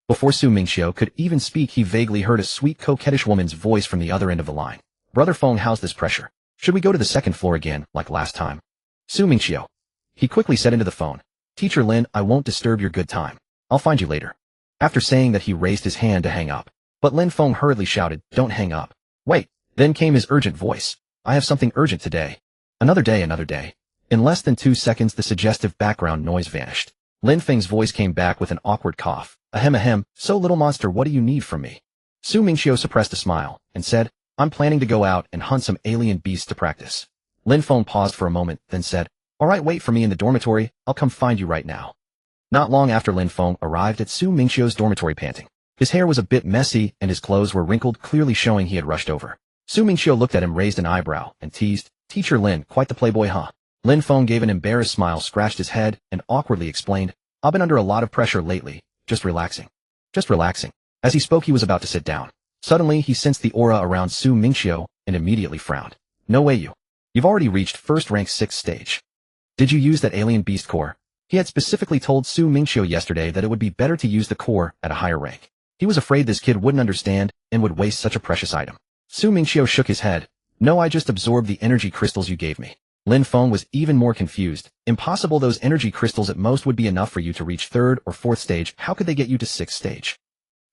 Before Su Mingqiu could even speak, he vaguely heard a sweet, coquettish woman's voice from the other end of the line. "Brother Feng, how's this pressure? Should we go to the second floor again, like last time?" "Su Mingqiu," he quickly said into the phone. "Teacher Lin, I won't disturb your good time. I'll find you later." After saying that, he raised his hand to hang up. But Lin Feng hurriedly shouted, "Don't hang up. Wait." Then came his urgent voice. "I have something urgent today." Another day, another day. In less than 2 seconds, the suggestive background noise vanished. Lin Feng's voice came back with an awkward cough. "Ahem ahem, so little monster, what do you need from me?" Su Mingqiu suppressed a smile and said, "I'm planning to go out and hunt some alien beasts to practice." Lin Feng paused for a moment, then said, "All right, wait for me in the dormitory. I'll come find you right now." Not long after, Lin Feng arrived at Su Mingqiu's dormitory panting. His hair was a bit messy and his clothes were wrinkled, clearly showing he had rushed over. Su Mingqiu looked at him, raised an eyebrow, and teased, "Teacher Lin, quite the playboy, huh?" Lin Feng gave an embarrassed smile, scratched his head, and awkwardly explained, "I've been under a lot of pressure lately, just relaxing." Just relaxing. As he spoke, he was about to sit down. Suddenly, he sensed the aura around Su Mingqiu and immediately frowned. "No way, you've already reached first rank 6th stage. Did you use that alien beast core?" He had specifically told Su Mingqiu yesterday that it would be better to use the core at a higher rank. He was afraid this kid wouldn't understand and would waste such a precious item. Su Mingqiu shook his head. "No, I just absorbed the energy crystals you gave me." Lin Feng was even more confused. "Impossible, those energy crystals at most would be enough for you to reach 3rd or 4th stage. How could they get you to 6th stage?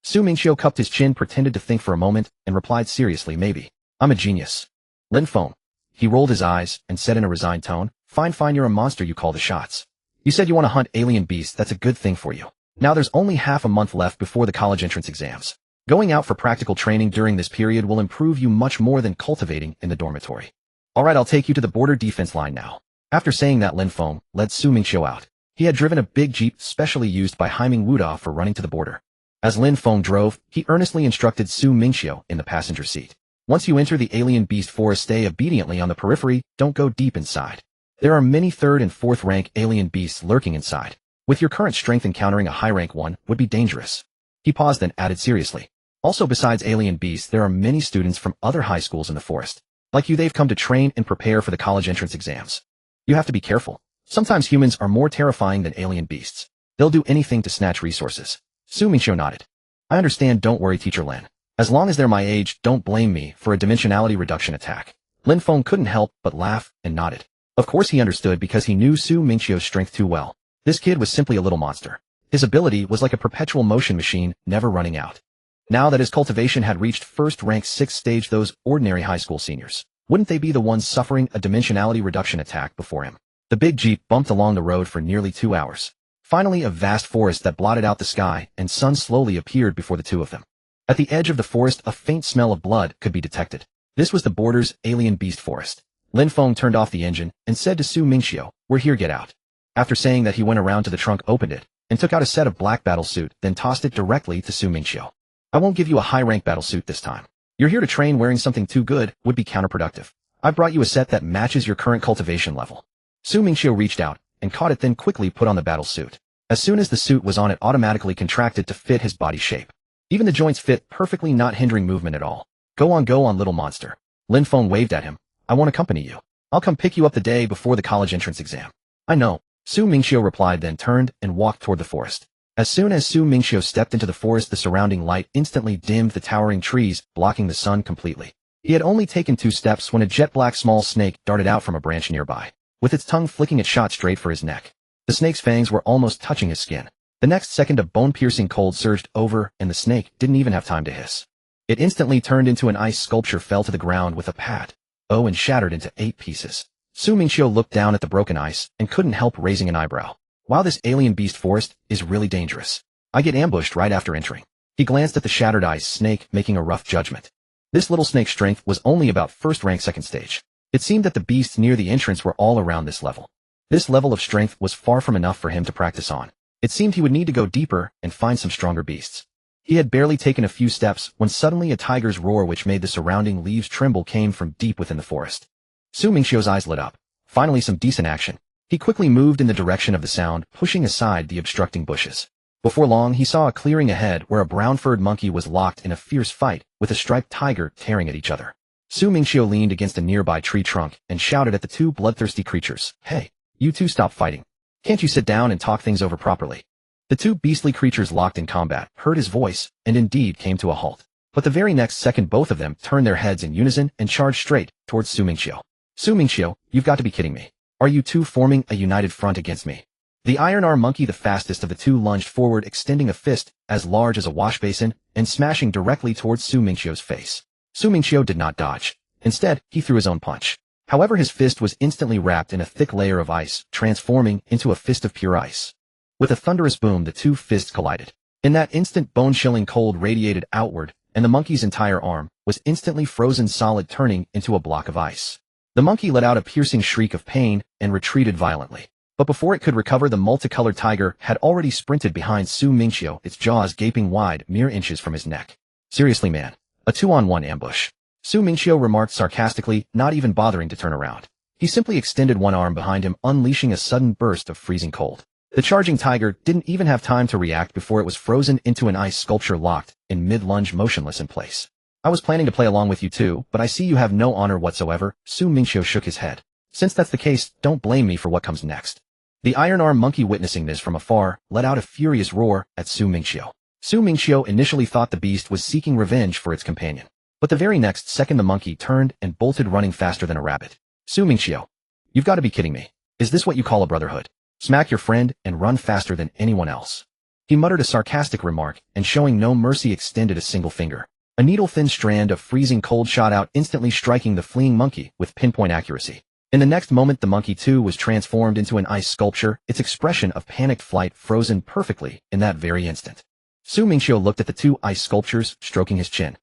Su Mingqiu cupped his chin, pretended to think for a moment, and replied seriously, "Maybe. I'm a genius." Lin Feng. He rolled his eyes and said in a resigned tone, Fine, you're a monster, you call the shots. You said you want to hunt alien beasts, that's a good thing for you. Now there's only half a month left before the college entrance exams. Going out for practical training during this period will improve you much more than cultivating in the dormitory. Alright, I'll take you to the border defense line now." After saying that, Lin Feng led Su Mingqiu out. He had driven a big jeep specially used by Haiming Wuda for running to the border. As Lin Feng drove, he earnestly instructed Su Mingqiu in the passenger seat. "Once you enter the alien beast forest, stay obediently on the periphery, don't go deep inside. There are many 3rd and 4th rank alien beasts lurking inside. With your current strength, encountering a high rank one would be dangerous." He paused, then added seriously, "Also, besides alien beasts, there are many students from other high schools in the forest. Like you, they've come to train and prepare for the college entrance exams. You have to be careful. Sometimes humans are more terrifying than alien beasts. They'll do anything to snatch resources." Su Mingqiu nodded. "I understand, don't worry, Teacher Lin. As long as they're my age, don't blame me for a dimensionality reduction attack." Lin Feng couldn't help but laugh and nodded. Of course he understood, because he knew Su Mingqiu's strength too well. This kid was simply a little monster. His ability was like a perpetual motion machine, never running out. Now that his cultivation had reached first rank 6th stage, those ordinary high school seniors, wouldn't they be the ones suffering a dimensionality reduction attack before him? The big jeep bumped along the road for nearly 2 hours. Finally, a vast forest that blotted out the sky and sun slowly appeared before the two of them. At the edge of the forest, a faint smell of blood could be detected. This was the border's alien beast forest. Lin Feng turned off the engine and said to Su Mingqiu, "We're here, get out." After saying that, he went around to the trunk, opened it, and took out a set of black battle suit, then tossed it directly to Su Mingqiu. "I won't give you a high-rank battle suit this time. You're here to train, wearing something too good would be counterproductive. I brought you a set that matches your current cultivation level." Su Mingqiu reached out and caught it, then quickly put on the battle suit. As soon as the suit was on, it automatically contracted to fit his body shape. Even the joints fit perfectly, not hindering movement at all. Go on, little monster." Lin Feng waved at him. "I won't accompany you. I'll come pick you up the day before the college entrance exam." "I know," Su Mingqiu replied, then turned and walked toward the forest. As soon as Su Mingqiu stepped into the forest, the surrounding light instantly dimmed the towering trees, blocking the sun completely. He had only taken 2 steps when a jet-black small snake darted out from a branch nearby. With its tongue flicking, it shot straight for his neck. The snake's fangs were almost touching his skin. The next second, a bone-piercing cold surged over, and the snake didn't even have time to hiss. It instantly turned into an ice sculpture, fell to the ground with a pat, and shattered into 8 pieces. Su Mingqiu looked down at the broken ice and couldn't help raising an eyebrow. Wow, this alien beast forest is really dangerous. I get ambushed right after entering. He glanced at the shattered ice snake, making a rough judgment. This little snake's strength was only about first rank 2nd stage. It seemed that the beasts near the entrance were all around this level. This level of strength was far from enough for him to practice on. It seemed he would need to go deeper and find some stronger beasts. He had barely taken a few steps when suddenly a tiger's roar, which made the surrounding leaves tremble, came from deep within the forest. Su Mingqiu's eyes lit up. Finally, some decent action. He quickly moved in the direction of the sound, pushing aside the obstructing bushes. Before long, he saw a clearing ahead where a brown-furred monkey was locked in a fierce fight with a striped tiger tearing at each other. Su Mingqiu leaned against a nearby tree trunk and shouted at the 2 bloodthirsty creatures, "Hey, You two stop fighting. Can't you sit down and talk things over properly? The two beastly creatures locked in combat heard his voice and indeed came to a halt. But the very next second both of them turned their heads in unison and charged straight towards Su Mingqiu. Su Mingqiu, you've got to be kidding me. Are you two forming a united front against me? The iron arm monkey, the fastest of the two, lunged forward, extending a fist as large as a wash basin and smashing directly towards Su Mingqiu's face. Su Mingqiu did not dodge. Instead, he threw his own punch. However, his fist was instantly wrapped in a thick layer of ice, transforming into a fist of pure ice. With a thunderous boom, the two fists collided. In that instant, bone-chilling cold radiated outward, and the monkey's entire arm was instantly frozen solid, turning into a block of ice. The monkey let out a piercing shriek of pain and retreated violently. But before it could recover, the multicolored tiger had already sprinted behind Su Mingqiu, its jaws gaping wide mere inches from his neck. Seriously, man. A 2-on-1 ambush. Su Mingqiu remarked sarcastically, not even bothering to turn around. He simply extended one arm behind him, unleashing a sudden burst of freezing cold. The charging tiger didn't even have time to react before it was frozen into an ice sculpture, locked in mid-lunge, motionless in place. I was planning to play along with you too, but I see you have no honor whatsoever. Su Mingqiu shook his head. Since that's the case, don't blame me for what comes next. The iron arm monkey, witnessing this from afar, let out a furious roar at Su Mingqiu. Su Mingqiu initially thought the beast was seeking revenge for its companion. But the very next second the monkey turned and bolted, running faster than a rabbit. Su Mingqiu, you've got to be kidding me. Is this what you call a brotherhood? Smack your friend and run faster than anyone else. He muttered a sarcastic remark and, showing no mercy, extended a single finger. A needle-thin strand of freezing cold shot out, instantly striking the fleeing monkey with pinpoint accuracy. In the next moment, the monkey too was transformed into an ice sculpture, its expression of panicked flight frozen perfectly in that very instant. Su Mingqiu looked at the two ice sculptures, stroking his chin.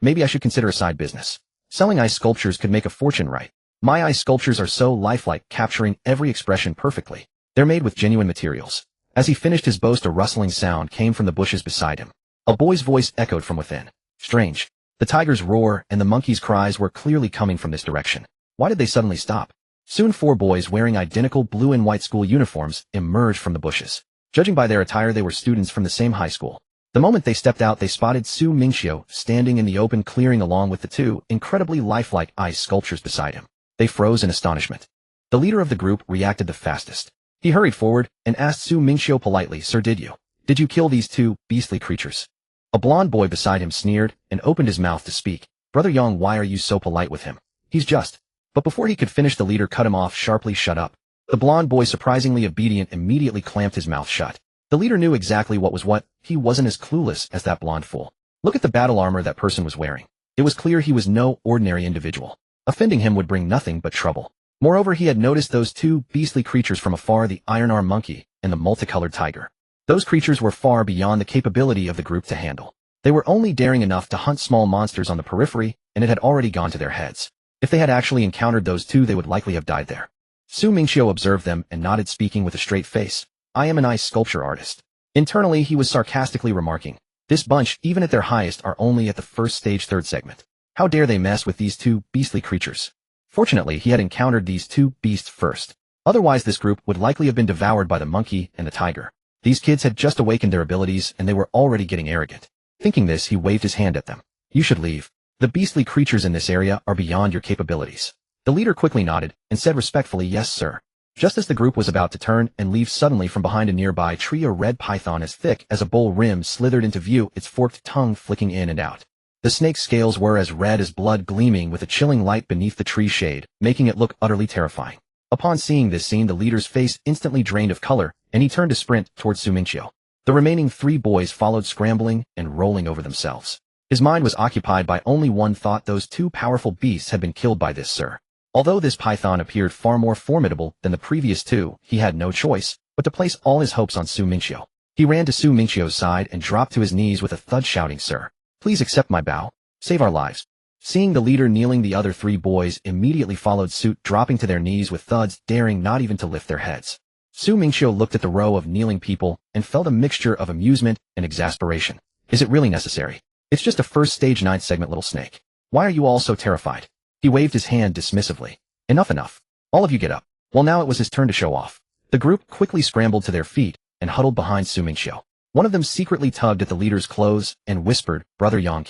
Maybe I should consider a side business. Selling ice sculptures could make a fortune, right? My ice sculptures are so lifelike, capturing every expression perfectly. They're made with genuine materials. As he finished his boast, a rustling sound came from the bushes beside him. A boy's voice echoed from within. Strange. The tiger's roar and the monkey's cries were clearly coming from this direction. Why did they suddenly stop? Soon 4 boys wearing identical blue and white school uniforms emerged from the bushes. Judging by their attire, they were students from the same high school. The moment they stepped out, they spotted Su Mingqiu standing in the open clearing along with the two incredibly lifelike ice sculptures beside him. They froze in astonishment. The leader of the group reacted the fastest. He hurried forward and asked Su Mingqiu politely, "Sir, did you kill these 2 beastly creatures?" A blond boy beside him sneered and opened his mouth to speak. "Brother Yang, why are you so polite with him? He's just..." But before he could finish, the leader cut him off sharply. "Shut up." The blond boy, surprisingly obedient, immediately clamped his mouth shut. The leader knew exactly what was what. He wasn't as clueless as that blonde fool. Look at the battle armor that person was wearing. It was clear he was no ordinary individual. Offending him would bring nothing but trouble. Moreover, he had noticed those 2 beastly creatures from afar, the iron arm monkey and the multicolored tiger. Those creatures were far beyond the capability of the group to handle. They were only daring enough to hunt small monsters on the periphery, and it had already gone to their heads. If they had actually encountered those 2, they would likely have died there. Su Mingqiu observed them and nodded, speaking with a straight face. "I am an ice sculpture artist." Internally, he was sarcastically remarking, "This bunch, even at their highest, are only at the first stage, 3rd segment. How dare they mess with these 2 beastly creatures?" Fortunately, he had encountered these 2 beasts first. Otherwise, this group would likely have been devoured by the monkey and the tiger. These kids had just awakened their abilities, and they were already getting arrogant. Thinking this, he waved his hand at them. "You should leave. The beastly creatures in this area are beyond your capabilities." The leader quickly nodded and said respectfully, "Yes, sir." Just as the group was about to turn and leave, suddenly from behind a nearby tree, a red python as thick as a bull rim slithered into view, its forked tongue flicking in and out. The snake's scales were as red as blood, gleaming with a chilling light beneath the tree shade, making it look utterly terrifying. Upon seeing this scene, the leader's face instantly drained of color, and he turned to sprint towards Su Mingqiu. The remaining 3 boys followed, scrambling and rolling over themselves. His mind was occupied by only one thought: those 2 powerful beasts had been killed by this, sir. Although this python appeared far more formidable than the previous 2, he had no choice but to place all his hopes on Su Mingqiu. He ran to Su Mingqiu's side and dropped to his knees with a thud, shouting, "Sir, please accept my bow. Save our lives." Seeing the leader kneeling, the other 3 boys immediately followed suit, dropping to their knees with thuds, daring not even to lift their heads. Su Mingqiu looked at the row of kneeling people and felt a mixture of amusement and exasperation. Is it really necessary? It's just a first stage 9th segment, little snake. Why are you all so terrified? He waved his hand dismissively. Enough. All of you get up. Well, now it was his turn to show off. The group quickly scrambled to their feet and huddled behind Su Mingqiu. One of them secretly tugged at the leader's clothes and whispered, "Brother Yang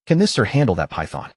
can this sir handle that python?"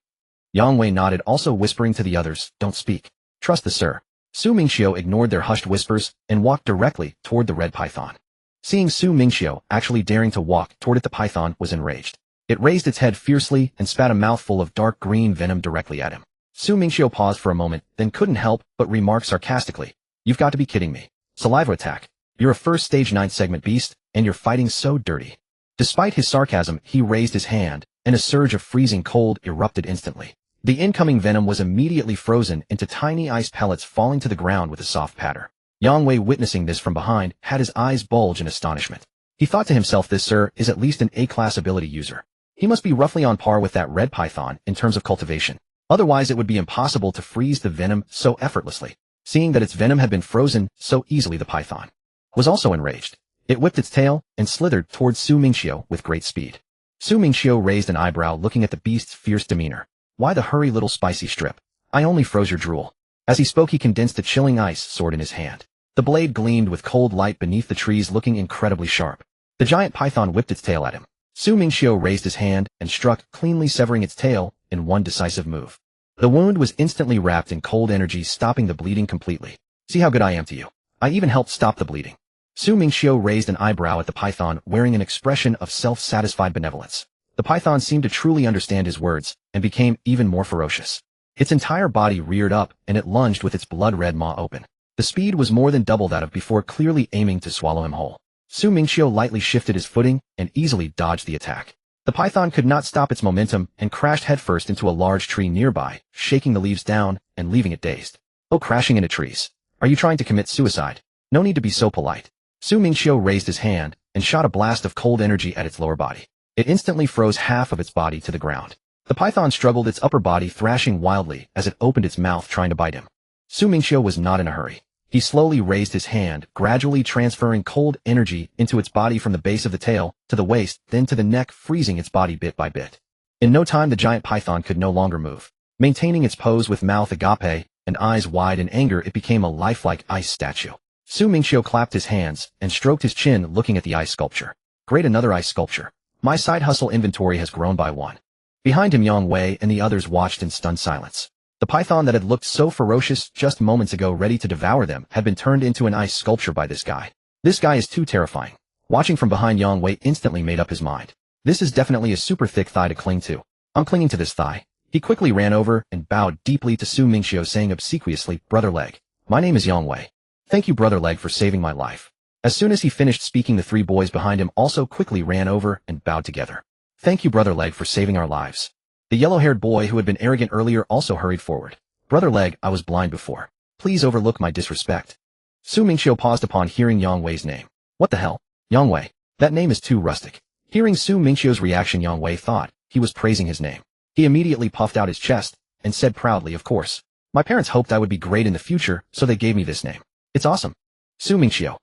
Yang Wei nodded, also whispering to the others, "Don't speak. Trust the sir. Su Mingqiu ignored their hushed whispers and walked directly toward the red python. Seeing Su Mingqiu actually daring to walk toward it, the python was enraged. It raised its head fiercely and spat a mouthful of dark green venom directly at him. Su Mingqiu paused for a moment, then couldn't help but remark sarcastically, "You've got to be kidding me. Saliva attack. You're a first stage 9th segment beast, and you're fighting so dirty." Despite his sarcasm, he raised his hand, and a surge of freezing cold erupted instantly. The incoming venom was immediately frozen into tiny ice pellets falling to the ground with a soft patter. Yang Wei, witnessing this from behind, had his eyes bulge in astonishment. He thought to himself, this sir is at least an A-class ability user. He must be roughly on par with that red python in terms of cultivation. Otherwise it would be impossible to freeze the venom so effortlessly. Seeing that its venom had been frozen so easily, the python was also enraged. It whipped its tail and slithered towards Su Mingqiu with great speed. Su Mingqiu raised an eyebrow, looking at the beast's fierce demeanor. "Why the hurry, little spicy strip? I only froze your drool." As he spoke, he condensed a chilling ice sword in his hand. The blade gleamed with cold light beneath the trees, looking incredibly sharp. The giant python whipped its tail at him. Su Mingqiu raised his hand and struck, cleanly severing its tail in one decisive move. The wound was instantly wrapped in cold energy, stopping the bleeding completely. "See how good I am to you. I even helped stop the bleeding." Su Mingqiu raised an eyebrow at the python, wearing an expression of self-satisfied benevolence. The python seemed to truly understand his words and became even more ferocious. Its entire body reared up and it lunged with its blood-red maw open. The speed was more than double that of before, clearly aiming to swallow him whole. Su Mingqiu lightly shifted his footing and easily dodged the attack. The python could not stop its momentum and crashed headfirst into a large tree nearby, shaking the leaves down and leaving it dazed. "Oh, crashing into trees. Are you trying to commit suicide? No need to be so polite." Su Mingqiu raised his hand and shot a blast of cold energy at its lower body. It instantly froze half of its body to the ground. The python struggled, its upper body thrashing wildly as it opened its mouth trying to bite him. Su Mingqiu was not in a hurry. He slowly raised his hand, gradually transferring cold energy into its body from the base of the tail to the waist, then to the neck, freezing its body bit by bit. In no time, the giant python could no longer move. Maintaining its pose with mouth agape and eyes wide in anger, it became a lifelike ice statue. Su Mingqiu clapped his hands and stroked his chin, looking at the ice sculpture. "Great, another ice sculpture. My side hustle inventory has grown by 1. Behind him, Yang Wei and the others watched in stunned silence. The python that had looked so ferocious just moments ago, ready to devour them, had been turned into an ice sculpture by this guy. This guy is too terrifying. Watching from behind, Yang Wei instantly made up his mind. This is definitely a super thick thigh to cling to. I'm clinging to this thigh. He quickly ran over and bowed deeply to Su Mingqiu, saying obsequiously, "Brother Leg. My name is Yang Wei. Thank you, Brother Leg, for saving my life." As soon as he finished speaking, the 3 boys behind him also quickly ran over and bowed together. "Thank you, Brother Leg, for saving our lives." The yellow-haired boy who had been arrogant earlier also hurried forward. "Brother Leg, I was blind before. Please overlook my disrespect." Su Mingqiu paused upon hearing Yang Wei's name. "What the hell? Yang Wei? That name is too rustic." Hearing Su Mingqiu's reaction, Yang Wei thought he was praising his name. He immediately puffed out his chest and said proudly, "Of course. My parents hoped I would be great in the future, so they gave me this name. It's awesome." Su Mingqiu.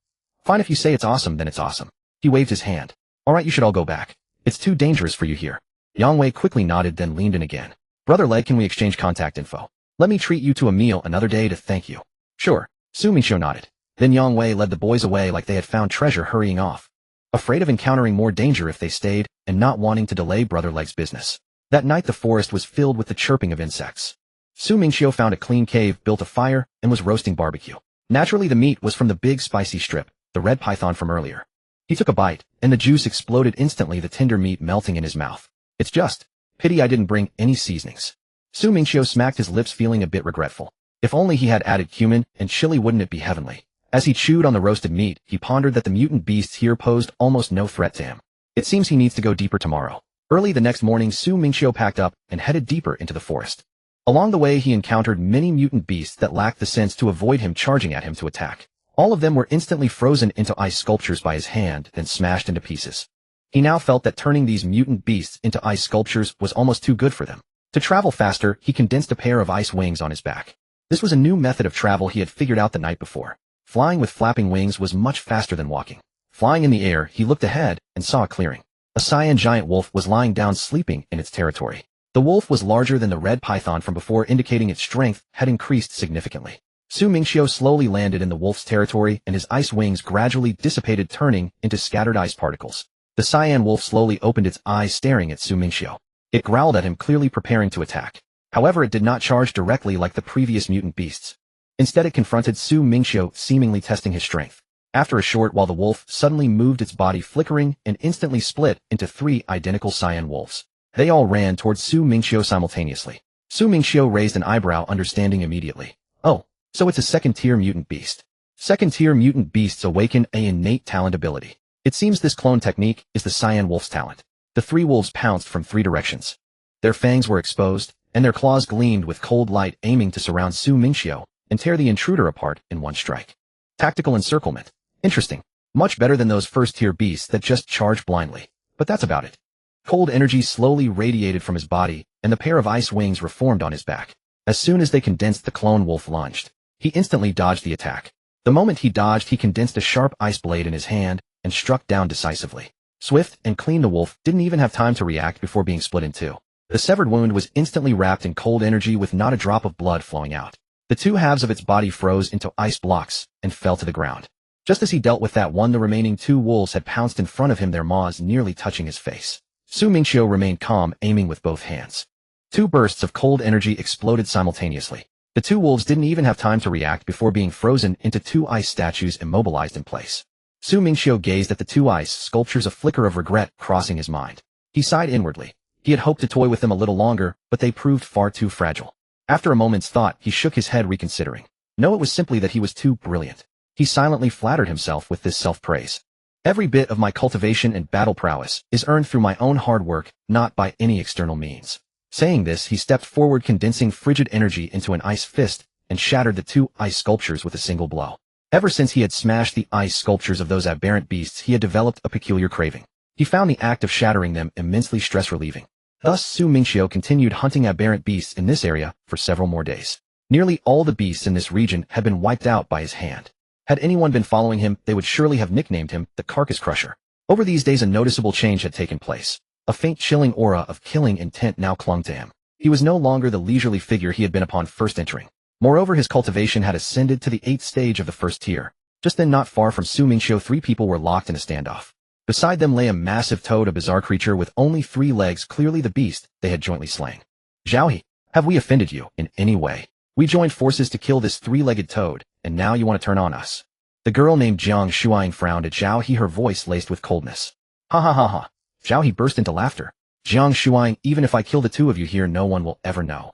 "Fine, if you say it's awesome, then it's awesome." He waved his hand. "Alright, you should all go back. It's too dangerous for you here." Yang Wei quickly nodded, then leaned in again. "Brother Leg, can we exchange contact info? Let me treat you to a meal another day to thank you." "Sure." Su Mingqiu nodded. Then Yang Wei led the boys away like they had found treasure, hurrying off, afraid of encountering more danger if they stayed and not wanting to delay Brother Leg's business. That night the forest was filled with the chirping of insects. Su Mingqiu found a clean cave, built a fire, and was roasting barbecue. Naturally, the meat was from the big spicy strip, the red python from earlier. He took a bite, and the juice exploded instantly, the tender meat melting in his mouth. "It's just pity I didn't bring any seasonings." Su Mingqiu smacked his lips, feeling a bit regretful. If only he had added cumin and chili, wouldn't it be heavenly? As he chewed on the roasted meat, he pondered that the mutant beasts here posed almost no threat to him. It seems he needs to go deeper tomorrow. Early the next morning, Su Mingqiu packed up and headed deeper into the forest. Along the way, he encountered many mutant beasts that lacked the sense to avoid him charging at him to attack. All of them were instantly frozen into ice sculptures by his hand, then smashed into pieces. He now felt that turning these mutant beasts into ice sculptures was almost too good for them. To travel faster, he condensed a pair of ice wings on his back. This was a new method of travel he had figured out the night before. Flying with flapping wings was much faster than walking. Flying in the air, he looked ahead and saw a clearing. A cyan giant wolf was lying down, sleeping in its territory. The wolf was larger than the red python from before, indicating its strength had increased significantly. Su Mingqiu slowly landed in the wolf's territory, and his ice wings gradually dissipated, turning into scattered ice particles. The cyan wolf slowly opened its eyes, staring at Su Mingqiu. It growled at him, clearly preparing to attack. However, it did not charge directly like the previous mutant beasts. Instead it confronted Su Mingqiu, seemingly testing his strength. After a short while the wolf suddenly moved its body flickering and instantly split into 3 identical cyan wolves. They all ran towards Su Mingqiu simultaneously. Su Mingqiu raised an eyebrow, understanding immediately. Oh, so it's a second-tier mutant beast. Second-tier mutant beasts awaken an innate talent ability. It seems this clone technique is the cyan wolf's talent. The 3 wolves pounced from 3 directions. Their fangs were exposed, and their claws gleamed with cold light, aiming to surround Su Mingqiu and tear the intruder apart in one strike. Tactical encirclement. Interesting. Much better than those first-tier beasts that just charge blindly. But that's about it. Cold energy slowly radiated from his body, and the pair of ice wings reformed on his back. As soon as they condensed, the clone wolf lunged. He instantly dodged the attack. The moment he dodged, he condensed a sharp ice blade in his hand and struck down decisively. Swift and clean, the wolf didn't even have time to react before being split in 2. The severed wound was instantly wrapped in cold energy with not a drop of blood flowing out. The 2 halves of its body froze into ice blocks and fell to the ground. Just as he dealt with that one, the remaining 2 wolves had pounced in front of him, their maws nearly touching his face. Su Mingqiu remained calm, aiming with both hands. 2 bursts of cold energy exploded simultaneously. The 2 wolves didn't even have time to react before being frozen into 2 ice statues immobilized in place. Su Mingqiu gazed at the 2 ice sculptures, a flicker of regret crossing his mind. He sighed inwardly. He had hoped to toy with them a little longer, but they proved far too fragile. After a moment's thought, he shook his head, reconsidering. No, it was simply that he was too brilliant. He silently flattered himself with this self-praise. Every bit of my cultivation and battle prowess is earned through my own hard work, not by any external means. Saying this, he stepped forward, condensing frigid energy into an ice fist, and shattered the 2 ice sculptures with a single blow. Ever since he had smashed the ice sculptures of those aberrant beasts, he had developed a peculiar craving. He found the act of shattering them immensely stress-relieving. Thus, Su Mingqiu continued hunting aberrant beasts in this area for several more days. Nearly all the beasts in this region had been wiped out by his hand. Had anyone been following him, they would surely have nicknamed him the Carcass Crusher. Over these days, a noticeable change had taken place. A faint, chilling aura of killing intent now clung to him. He was no longer the leisurely figure he had been upon first entering. Moreover, his cultivation had ascended to the 8th stage of the first tier. Just then, not far from Su Mingqiu, 3 people were locked in a standoff. Beside them lay a massive toad, a bizarre creature with only 3 legs, clearly the beast they had jointly slain. Zhaohe, have we offended you in any way? We joined forces to kill this 3-legged toad, and now you want to turn on us. The girl named Jiang Shuang frowned at Zhaohe, her voice laced with coldness. Ha ha ha ha. Zhaohe burst into laughter. Jiang Shuang, even if I kill the 2 of you here, no one will ever know.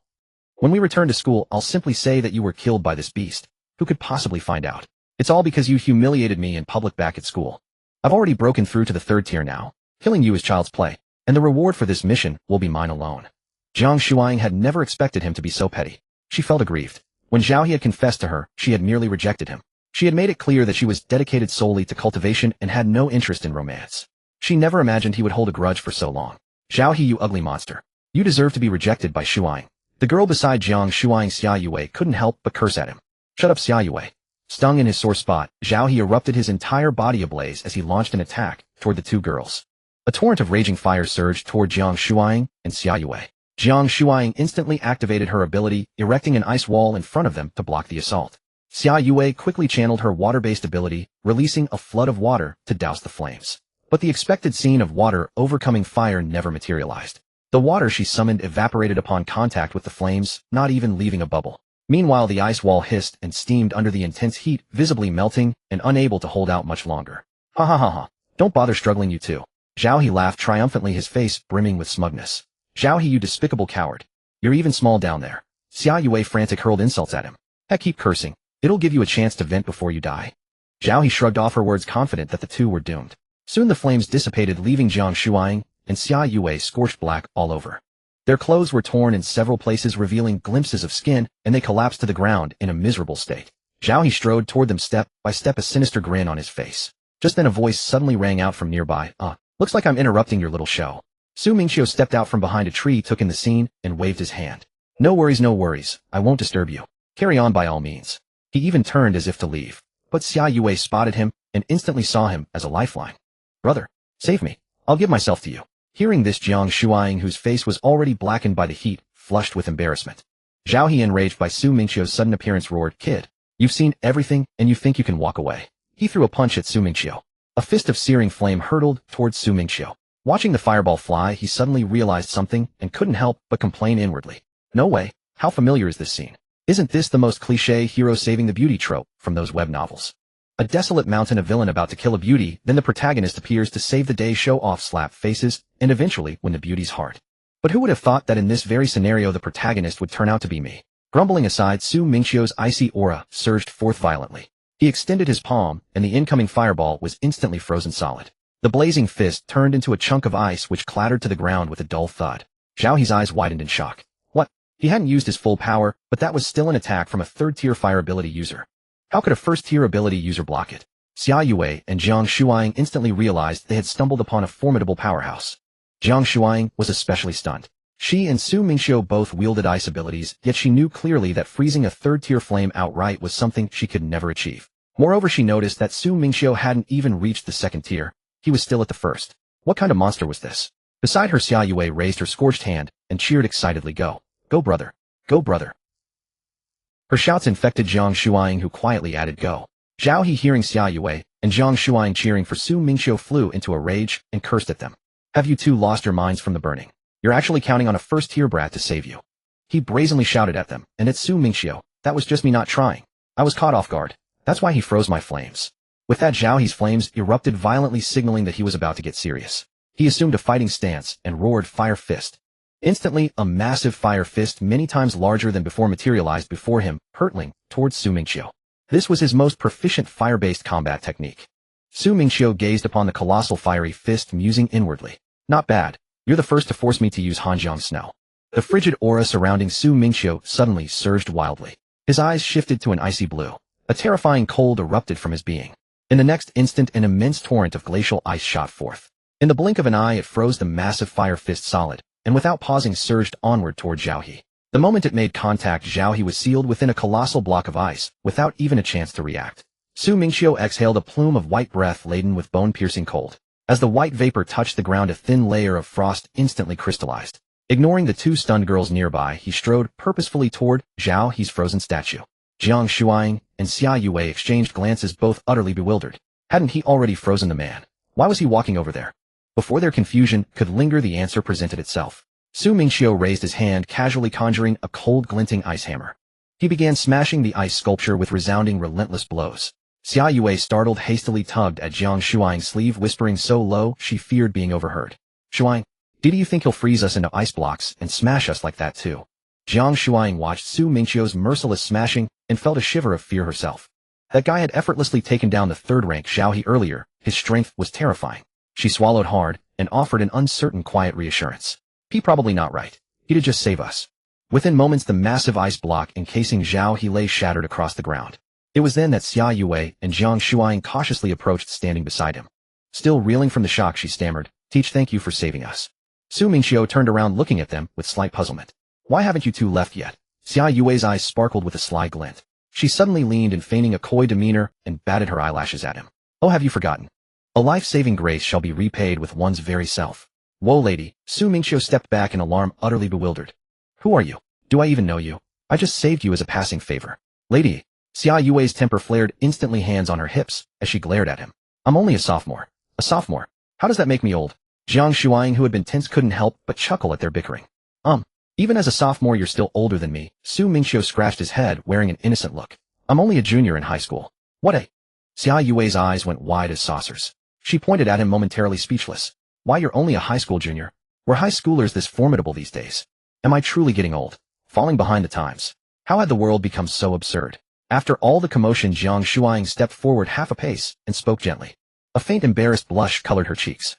When we return to school, I'll simply say that you were killed by this beast. Who could possibly find out? It's all because you humiliated me in public back at school. I've already broken through to the 3rd tier now. Killing you is child's play, and the reward for this mission will be mine alone. Jiang Shuang had never expected him to be so petty. She felt aggrieved. When Zhaohe had confessed to her, she had merely rejected him. She had made it clear that she was dedicated solely to cultivation and had no interest in romance. She never imagined he would hold a grudge for so long. Zhaohe, you ugly monster. You deserve to be rejected by Shuang. The girl beside Jiang Shuang, Xia Yue, couldn't help but curse at him. Shut up, Xia Yue. Stung in his sore spot, Zhaohe erupted, his entire body ablaze as he launched an attack toward the 2 girls. A torrent of raging fire surged toward Jiang Shuang and Xia Yue. Jiang Shuang instantly activated her ability, erecting an ice wall in front of them to block the assault. Xia Yue quickly channeled her water-based ability, releasing a flood of water to douse the flames. But the expected scene of water overcoming fire never materialized. The water she summoned evaporated upon contact with the flames, not even leaving a bubble. Meanwhile, the ice wall hissed and steamed under the intense heat, visibly melting and unable to hold out much longer. Ha ha ha ha. Don't bother struggling, you 2. Zhaohe laughed triumphantly, his face brimming with smugness. Zhaohe, you despicable coward. You're even small down there. Xia Yue frantic hurled insults at him. Heck, keep cursing. It'll give you a chance to vent before you die. Zhaohe shrugged off her words, confident that the 2 were doomed. Soon the flames dissipated, leaving Jiang Shuang and Xia Yue scorched black all over. Their clothes were torn in several places, revealing glimpses of skin, and they collapsed to the ground in a miserable state. Zhaohe strode toward them step by step, a sinister grin on his face. Just then a voice suddenly rang out from nearby. Looks like I'm interrupting your little show. Su Mingqiu stepped out from behind a tree, took in the scene, and waved his hand. No worries, no worries. I won't disturb you. Carry on by all means. He even turned as if to leave. But Xia Yue spotted him and instantly saw him as a lifeline. Brother, save me. I'll give myself to you. Hearing this, Jiang Shuang, whose face was already blackened by the heat, flushed with embarrassment. Zhaohe, enraged by Su Mingqiu's sudden appearance, roared, Kid, you've seen everything and you think you can walk away. He threw a punch at Su Mingqiu. A fist of searing flame hurtled towards Su Mingqiu. Watching the fireball fly, he suddenly realized something and couldn't help but complain inwardly. No way, how familiar is this scene? Isn't this the most cliché hero saving the beauty trope from those web novels? A desolate mountain, a villain about to kill a beauty, then the protagonist appears to save the day, show off, slap faces, and eventually win the beauty's heart. But who would have thought that in this very scenario the protagonist would turn out to be me? Grumbling aside, Su Mingqiu's icy aura surged forth violently. He extended his palm, and the incoming fireball was instantly frozen solid. The blazing fist turned into a chunk of ice which clattered to the ground with a dull thud. Zhao He's eyes widened in shock. What? He hadn't used his full power, but that was still an attack from a third-tier fire ability user. How could a first-tier ability user block it? Xia Yue and Jiang Shuang instantly realized they had stumbled upon a formidable powerhouse. Jiang Shuang was especially stunned. She and Su Mingqiu both wielded ice abilities, yet she knew clearly that freezing a third-tier flame outright was something she could never achieve. Moreover, she noticed that Su Mingqiu hadn't even reached the second tier. He was still at the first. What kind of monster was this? Beside her, Xia Yue raised her scorched hand and cheered excitedly. Go. Go, brother. Go, brother. Her shouts infected Jiang Shuang, who quietly added go. Zhao He, hearing Xia Yue and Jiang Shuang cheering for Su Mingqiu, flew into a rage and cursed at them. Have you two lost your minds from the burning? You're actually counting on a first-tier brat to save you. He brazenly shouted at them, and at Su Mingqiu. That was just me not trying. I was caught off guard. That's why he froze my flames. With that, Zhao He's flames erupted violently, signaling that he was about to get serious. He assumed a fighting stance and roared Fire Fist. Instantly, a massive fire fist many times larger than before materialized before him, hurtling towards Su Mingqiu. This was his most proficient fire-based combat technique. Su Mingqiu gazed upon the colossal fiery fist, musing inwardly. Not bad. You're the first to force me to use Hanjiang Snow. The frigid aura surrounding Su Mingqiu suddenly surged wildly. His eyes shifted to an icy blue. A terrifying cold erupted from his being. In the next instant, an immense torrent of glacial ice shot forth. In the blink of an eye, it froze the massive fire fist solid, and without pausing surged onward toward Zhao He. The moment it made contact, Zhao He was sealed within a colossal block of ice, without even a chance to react. Su Mingqiu exhaled a plume of white breath laden with bone-piercing cold. As the white vapor touched the ground, a thin layer of frost instantly crystallized. Ignoring the two stunned girls nearby, he strode purposefully toward Zhao He's frozen statue. Jiang Shuang and Xia Yue exchanged glances, both utterly bewildered. Hadn't he already frozen the man? Why was he walking over there? Before their confusion could linger, the answer presented itself. Su Mingqiu raised his hand, casually conjuring a cold, glinting ice hammer. He began smashing the ice sculpture with resounding, relentless blows. Xia Yue, startled, hastily tugged at Jiang Shuang's sleeve, whispering so low she feared being overheard. Shuang, do you think he'll freeze us into ice blocks and smash us like that too? Jiang Shuang watched Su Mingqiu's merciless smashing and felt a shiver of fear herself. That guy had effortlessly taken down the third-rank Zhao He earlier. His strength was terrifying. She swallowed hard and offered an uncertain, quiet reassurance. He probably not right. He'd just save us. Within moments, the massive ice block encasing Zhao He lay shattered across the ground. It was then that Xia Yue and Jiang Shuang cautiously approached, standing beside him. Still reeling from the shock, she stammered, "Teach, thank you for saving us." Su Mingqiu turned around, looking at them with slight puzzlement. "Why haven't you two left yet?" Xia Yue's eyes sparkled with a sly glint. She suddenly leaned in, feigning a coy demeanor, and batted her eyelashes at him. "Oh, have you forgotten? A life-saving grace shall be repaid with one's very self." "Whoa, lady." Su Mingqiu stepped back in alarm, utterly bewildered. "Who are you? Do I even know you? I just saved you as a passing favor." "Lady." Xia Yue's temper flared instantly, hands on her hips, as she glared at him. "I'm only a sophomore." "A sophomore? How does that make me old?" Jiang Shuang, who had been tense, couldn't help but chuckle at their bickering. Even as a sophomore, you're still older than me." Su Mingqiu scratched his head, wearing an innocent look. "I'm only a junior in high school." "What a—" Xia Yue's eyes went wide as saucers. She pointed at him, momentarily speechless. "Why, you're only a high school junior? Were high schoolers this formidable these days? Am I truly getting old? Falling behind the times? How had the world become so absurd?" After all the commotion, Jiang Shuang stepped forward half a pace and spoke gently. A faint embarrassed blush colored her cheeks.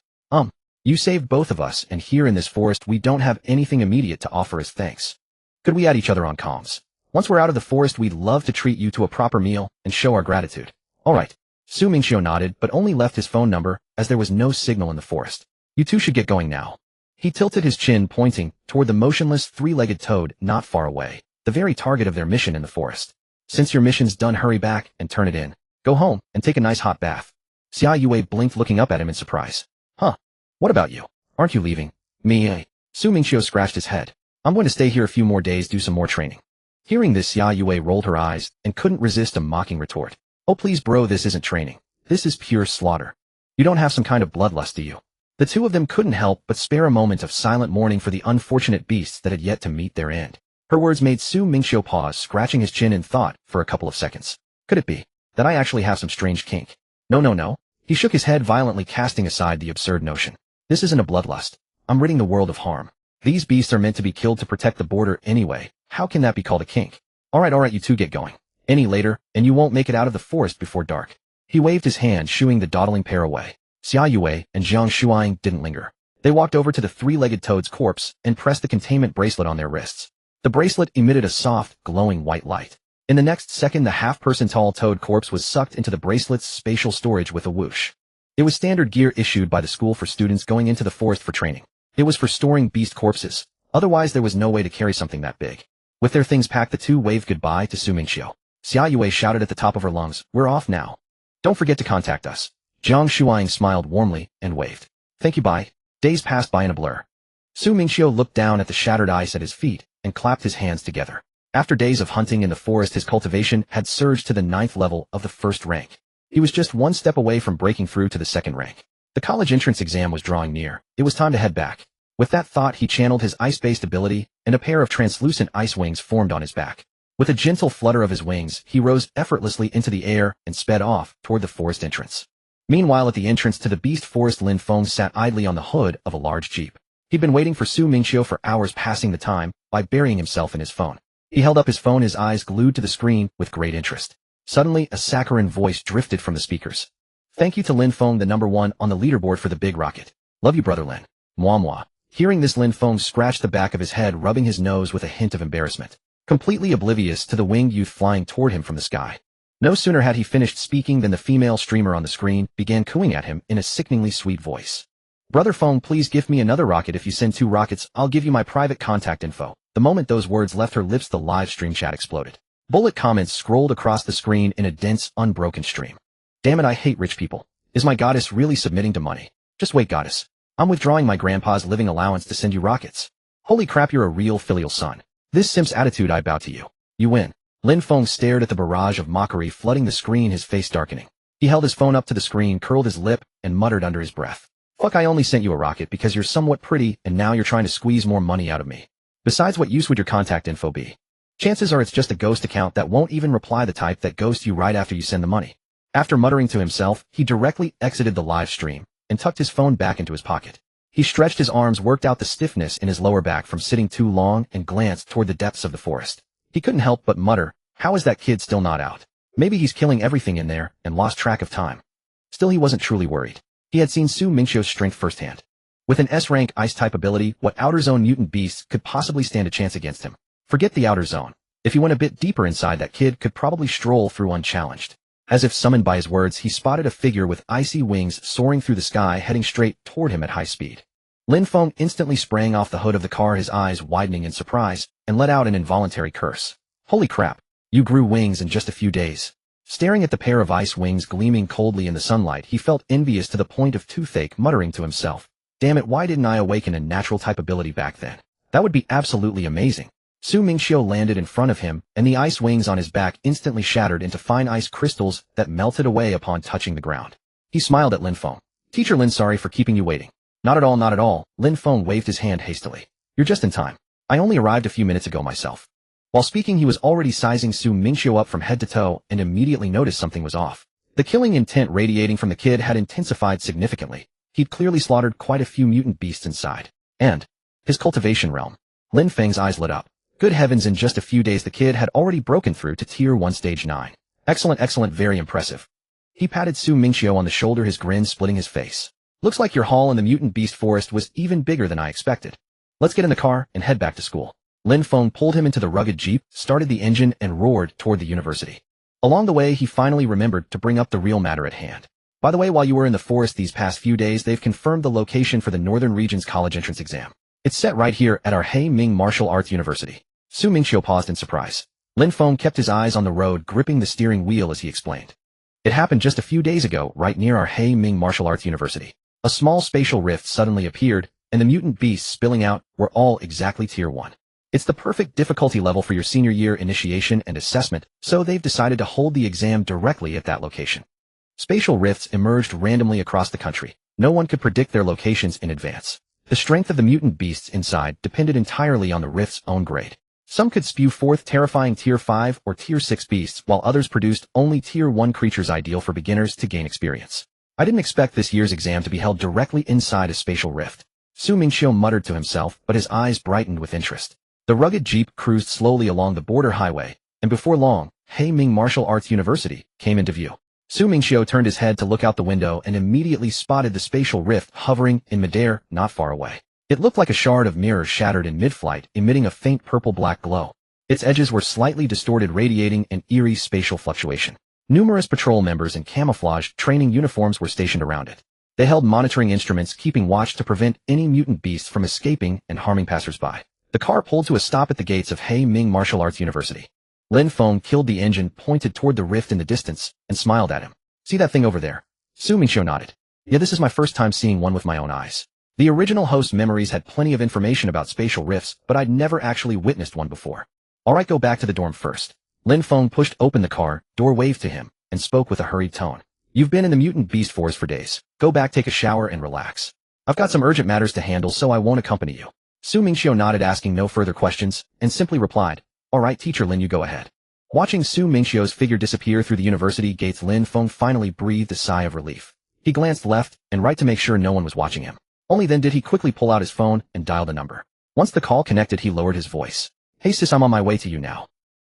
You saved both of us, and here in this forest we don't have anything immediate to offer as thanks. Could we add each other on comms? Once we're out of the forest, we'd love to treat you to a proper meal and show our gratitude." "All right." Su Mingqiu nodded, but only left his phone number, as there was no signal in the forest. "You two should get going now." He tilted his chin, pointing toward the motionless, three-legged toad not far away, the very target of their mission in the forest. "Since your mission's done, hurry back and turn it in. Go home and take a nice hot bath." Xia Yue blinked, looking up at him in surprise. "Huh? What about you? Aren't you leaving?" "Me, Su Mingqiu scratched his head. "I'm going to stay here a few more days, do some more training." Hearing this, Xia Yue rolled her eyes and couldn't resist a mocking retort. "Oh please bro, this isn't training. This is pure slaughter. You don't have some kind of bloodlust, do you?" The two of them couldn't help but spare a moment of silent mourning for the unfortunate beasts that had yet to meet their end. Her words made Su Mingqiu pause, scratching his chin in thought for a couple of seconds. Could it be that I actually have some strange kink? No. He shook his head violently, casting aside the absurd notion. This isn't a bloodlust. I'm ridding the world of harm. These beasts are meant to be killed to protect the border anyway. How can that be called a kink? Alright, you two get going. Any later, and you won't make it out of the forest before dark. He waved his hand, shooing the dawdling pair away. Xia Yue and Zhang Shuang didn't linger. They walked over to the three-legged toad's corpse and pressed the containment bracelet on their wrists. The bracelet emitted a soft, glowing white light. In the next second, the half-person-tall toad corpse was sucked into the bracelet's spatial storage with a whoosh. It was standard gear issued by the school for students going into the forest for training. It was for storing beast corpses. Otherwise, there was no way to carry something that big. With their things packed, the two waved goodbye to Su Mingqiu. Xia Yue shouted at the top of her lungs, "We're off now. Don't forget to contact us." Zhang Shuang smiled warmly and waved. "Thank you, bye." Days passed by in a blur. Su Mingqiu looked down at the shattered ice at his feet and clapped his hands together. After days of hunting in the forest, his cultivation had surged to the 9th level of the 1st rank. He was just one step away from breaking through to the 2nd rank. The college entrance exam was drawing near. It was time to head back. With that thought, he channeled his ice-based ability, and a pair of translucent ice wings formed on his back. With a gentle flutter of his wings, he rose effortlessly into the air and sped off toward the forest entrance. Meanwhile, at the entrance to the beast forest, Lin Feng sat idly on the hood of a large jeep. He'd been waiting for Su Mingqiu for hours, passing the time by burying himself in his phone. He held up his phone, his eyes glued to the screen with great interest. Suddenly, a saccharine voice drifted from the speakers. "Thank you to Lin Feng, the #1 on the leaderboard for the big rocket. Love you, brother Lin. Mwah." Hearing this, Lin Feng scratched the back of his head, rubbing his nose with a hint of embarrassment, completely oblivious to the winged youth flying toward him from the sky. No sooner had he finished speaking than the female streamer on the screen began cooing at him in a sickeningly sweet voice. "Brother Feng, please give me another rocket. If you send 2 rockets, I'll give you my private contact info." The moment those words left her lips, the live stream chat exploded. Bullet comments scrolled across the screen in a dense, unbroken stream. "Damn it, I hate rich people. Is my goddess really submitting to money? Just wait, goddess. I'm withdrawing my grandpa's living allowance to send you rockets. Holy crap, you're a real filial son. This simp's attitude, I bow to you. You win." Lin Feng stared at the barrage of mockery flooding the screen, his face darkening. He held his phone up to the screen, curled his lip, and muttered under his breath. "Fuck, I only sent you a rocket because you're somewhat pretty, and now you're trying to squeeze more money out of me. Besides, what use would your contact info be? Chances are it's just a ghost account that won't even reply, the type that ghosts you right after you send the money." After muttering to himself, he directly exited the live stream and tucked his phone back into his pocket. He stretched his arms, worked out the stiffness in his lower back from sitting too long, and glanced toward the depths of the forest. He couldn't help but mutter, "How is that kid still not out? Maybe he's killing everything in there and lost track of time." Still, he wasn't truly worried. He had seen Su Mingqiu's strength firsthand. With an S-rank ice-type ability, what Outer Zone mutant beasts could possibly stand a chance against him? Forget the Outer Zone. If he went a bit deeper inside, that kid could probably stroll through unchallenged. As if summoned by his words, he spotted a figure with icy wings soaring through the sky, heading straight toward him at high speed. Lin Feng instantly sprang off the hood of the car, his eyes widening in surprise, and let out an involuntary curse. "Holy crap, you grew wings in just a few days." Staring at the pair of ice wings gleaming coldly in the sunlight, he felt envious to the point of toothache, muttering to himself, "Damn it, why didn't I awaken a natural type ability back then? That would be absolutely amazing." Su Mingqiu landed in front of him, and the ice wings on his back instantly shattered into fine ice crystals that melted away upon touching the ground. He smiled at Lin Feng. "Teacher Lin, sorry for keeping you waiting." Not at all. Lin Feng waved his hand hastily. "You're just in time. I only arrived a few minutes ago myself." While speaking, he was already sizing Su Mingqiu up from head to toe and immediately noticed something was off. The killing intent radiating from the kid had intensified significantly. He'd clearly slaughtered quite a few mutant beasts inside. And his cultivation realm. Lin Feng's eyes lit up. Good heavens, in just a few days the kid had already broken through to Tier 1 Stage 9. Excellent, very impressive. He patted Su Mingqiu on the shoulder, his grin splitting his face. "Looks like your haul in the mutant beast forest was even bigger than I expected. Let's get in the car and head back to school." Lin Feng pulled him into the rugged jeep, started the engine, and roared toward the university. Along the way, he finally remembered to bring up the real matter at hand. "By the way, while you were in the forest these past few days, they've confirmed the location for the Northern Region's college entrance exam. It's set right here at our Hei Ming Martial Arts University." Su Mingqiu paused in surprise. Lin Feng kept his eyes on the road, gripping the steering wheel as he explained. "It happened just a few days ago, right near our Hei Ming Martial Arts University. A small spatial rift suddenly appeared, and the mutant beasts spilling out were all exactly Tier 1. It's the perfect difficulty level for your senior year initiation and assessment, so they've decided to hold the exam directly at that location." Spatial rifts emerged randomly across the country. No one could predict their locations in advance. The strength of the mutant beasts inside depended entirely on the rift's own grade. Some could spew forth terrifying Tier 5 or Tier 6 beasts, while others produced only Tier 1 creatures ideal for beginners to gain experience. I didn't expect this year's exam to be held directly inside a spatial rift. Mingqiu muttered to himself, but his eyes brightened with interest. The rugged jeep cruised slowly along the border highway, and before long, Ming Martial Arts University came into view. Mingqiu turned his head to look out the window and immediately spotted the spatial rift hovering in midair not far away. It looked like a shard of mirror shattered in mid-flight, emitting a faint purple-black glow. Its edges were slightly distorted, radiating an eerie spatial fluctuation. Numerous patrol members in camouflage training uniforms were stationed around it. They held monitoring instruments, keeping watch to prevent any mutant beasts from escaping and harming passersby. The car pulled to a stop at the gates of Ming Martial Arts University. Lin Feng killed the engine, pointed toward the rift in the distance, and smiled at him. "See that thing over there?" Mingqiu nodded. "Yeah, this is my first time seeing one with my own eyes." The original host memories had plenty of information about spatial rifts, but I'd never actually witnessed one before. "Alright, go back to the dorm first." Lin Feng pushed open the car door, waved to him, and spoke with a hurried tone. "You've been in the mutant beast forest for days. Go back, take a shower, and relax. I've got some urgent matters to handle, so I won't accompany you." Mingqiu nodded, asking no further questions, and simply replied, "Alright, Teacher Lin, you go ahead." Watching Mingqiu's figure disappear through the university gates, Lin Feng finally breathed a sigh of relief. He glanced left and right to make sure no one was watching him. Only then did he quickly pull out his phone and dial the number. Once the call connected, he lowered his voice. "Hey sis, I'm on my way to you now.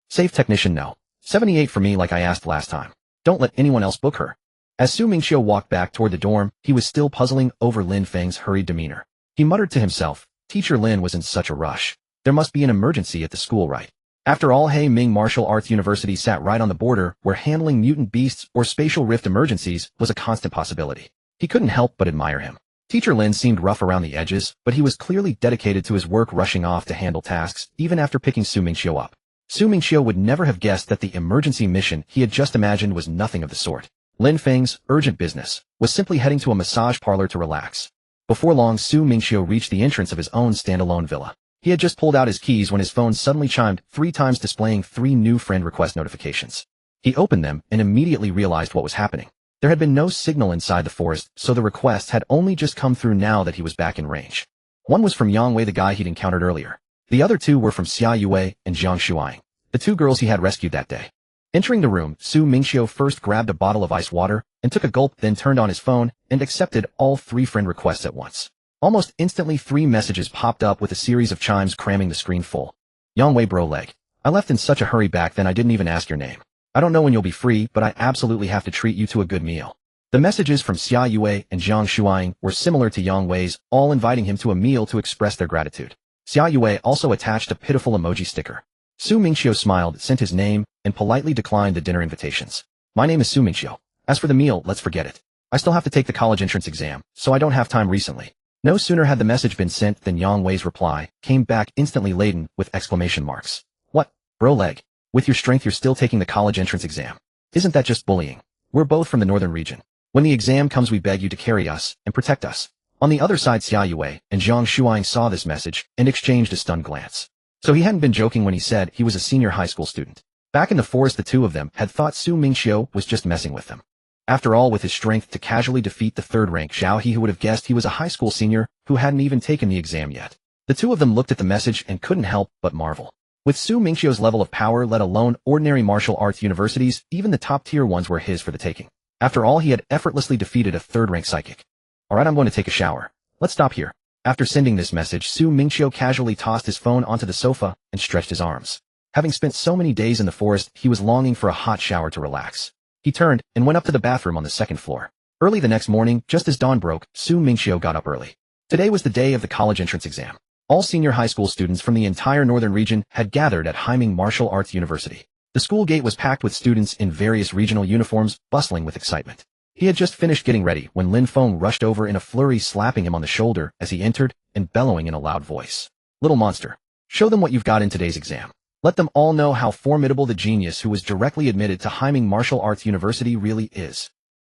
Safe technician, no. 78 for me like I asked last time. Don't let anyone else book her." As Mingqiu walked back toward the dorm, he was still puzzling over Lin Feng's hurried demeanor. He muttered to himself, Teacher Lin was in such a rush. There must be an emergency at the school, right? After all, Ming Martial Arts University sat right on the border, where handling mutant beasts or spatial rift emergencies was a constant possibility. He couldn't help but admire him. Teacher Lin seemed rough around the edges, but he was clearly dedicated to his work, rushing off to handle tasks, even after picking Mingqiu up. Mingqiu would never have guessed that the emergency mission he had just imagined was nothing of the sort. Lin Feng's urgent business was simply heading to a massage parlor to relax. Before long, Mingqiu reached the entrance of his own standalone villa. He had just pulled out his keys when his phone suddenly chimed 3 times, displaying 3 new friend request notifications. He opened them and immediately realized what was happening. There had been no signal inside the forest, so the requests had only just come through now that he was back in range. One was from Yang Wei, the guy he'd encountered earlier. The other 2 were from Xia Yue and Jiang Shuang, the 2 girls he had rescued that day. Entering the room, Mingqiu first grabbed a bottle of ice water and took a gulp, then turned on his phone and accepted all 3 friend requests at once. Almost instantly, 3 messages popped up with a series of chimes cramming the screen full. "Yang Wei bro leg. I left in such a hurry back then I didn't even ask your name. I don't know when you'll be free, but I absolutely have to treat you to a good meal." The messages from Xia Yue and Jiang Shuang were similar to Yang Wei's, all inviting him to a meal to express their gratitude. Xia Yue also attached a pitiful emoji sticker. Mingqiu smiled, sent his name, and politely declined the dinner invitations. "My name is Mingqiu. As for the meal, let's forget it. I still have to take the college entrance exam, so I don't have time recently." No sooner had the message been sent than Yang Wei's reply came back, instantly laden with exclamation marks. "What, bro leg? With your strength you're still taking the college entrance exam? Isn't that just bullying? We're both from the northern region. When the exam comes, we beg you to carry us and protect us." On the other side, Xia Yue and Jiang Shuang saw this message and exchanged a stunned glance. So he hadn't been joking when he said he was a senior high school student. Back in the forest, the 2 of them had thought Mingqiu was just messing with them. After all, with his strength to casually defeat the 3rd-rank Zhao He, who would have guessed he was a high school senior who hadn't even taken the exam yet. The 2 of them looked at the message and couldn't help but marvel. With Mingqiu's level of power, let alone ordinary martial arts universities, even the top-tier ones were his for the taking. After all, he had effortlessly defeated a 3rd-rank psychic. "Alright, I'm going to take a shower. Let's stop here." After sending this message, Mingqiu casually tossed his phone onto the sofa and stretched his arms. Having spent so many days in the forest, he was longing for a hot shower to relax. He turned and went up to the bathroom on the 2nd floor. Early the next morning, just as dawn broke, Mingqiu got up early. Today was the day of the college entrance exam. All senior high school students from the entire northern region had gathered at Ming Martial Arts University. The school gate was packed with students in various regional uniforms, bustling with excitement. He had just finished getting ready when Lin Feng rushed over in a flurry, slapping him on the shoulder as he entered and bellowing in a loud voice. "Little monster, show them what you've got in today's exam. Let them all know how formidable the genius who was directly admitted to Ming Martial Arts University really is."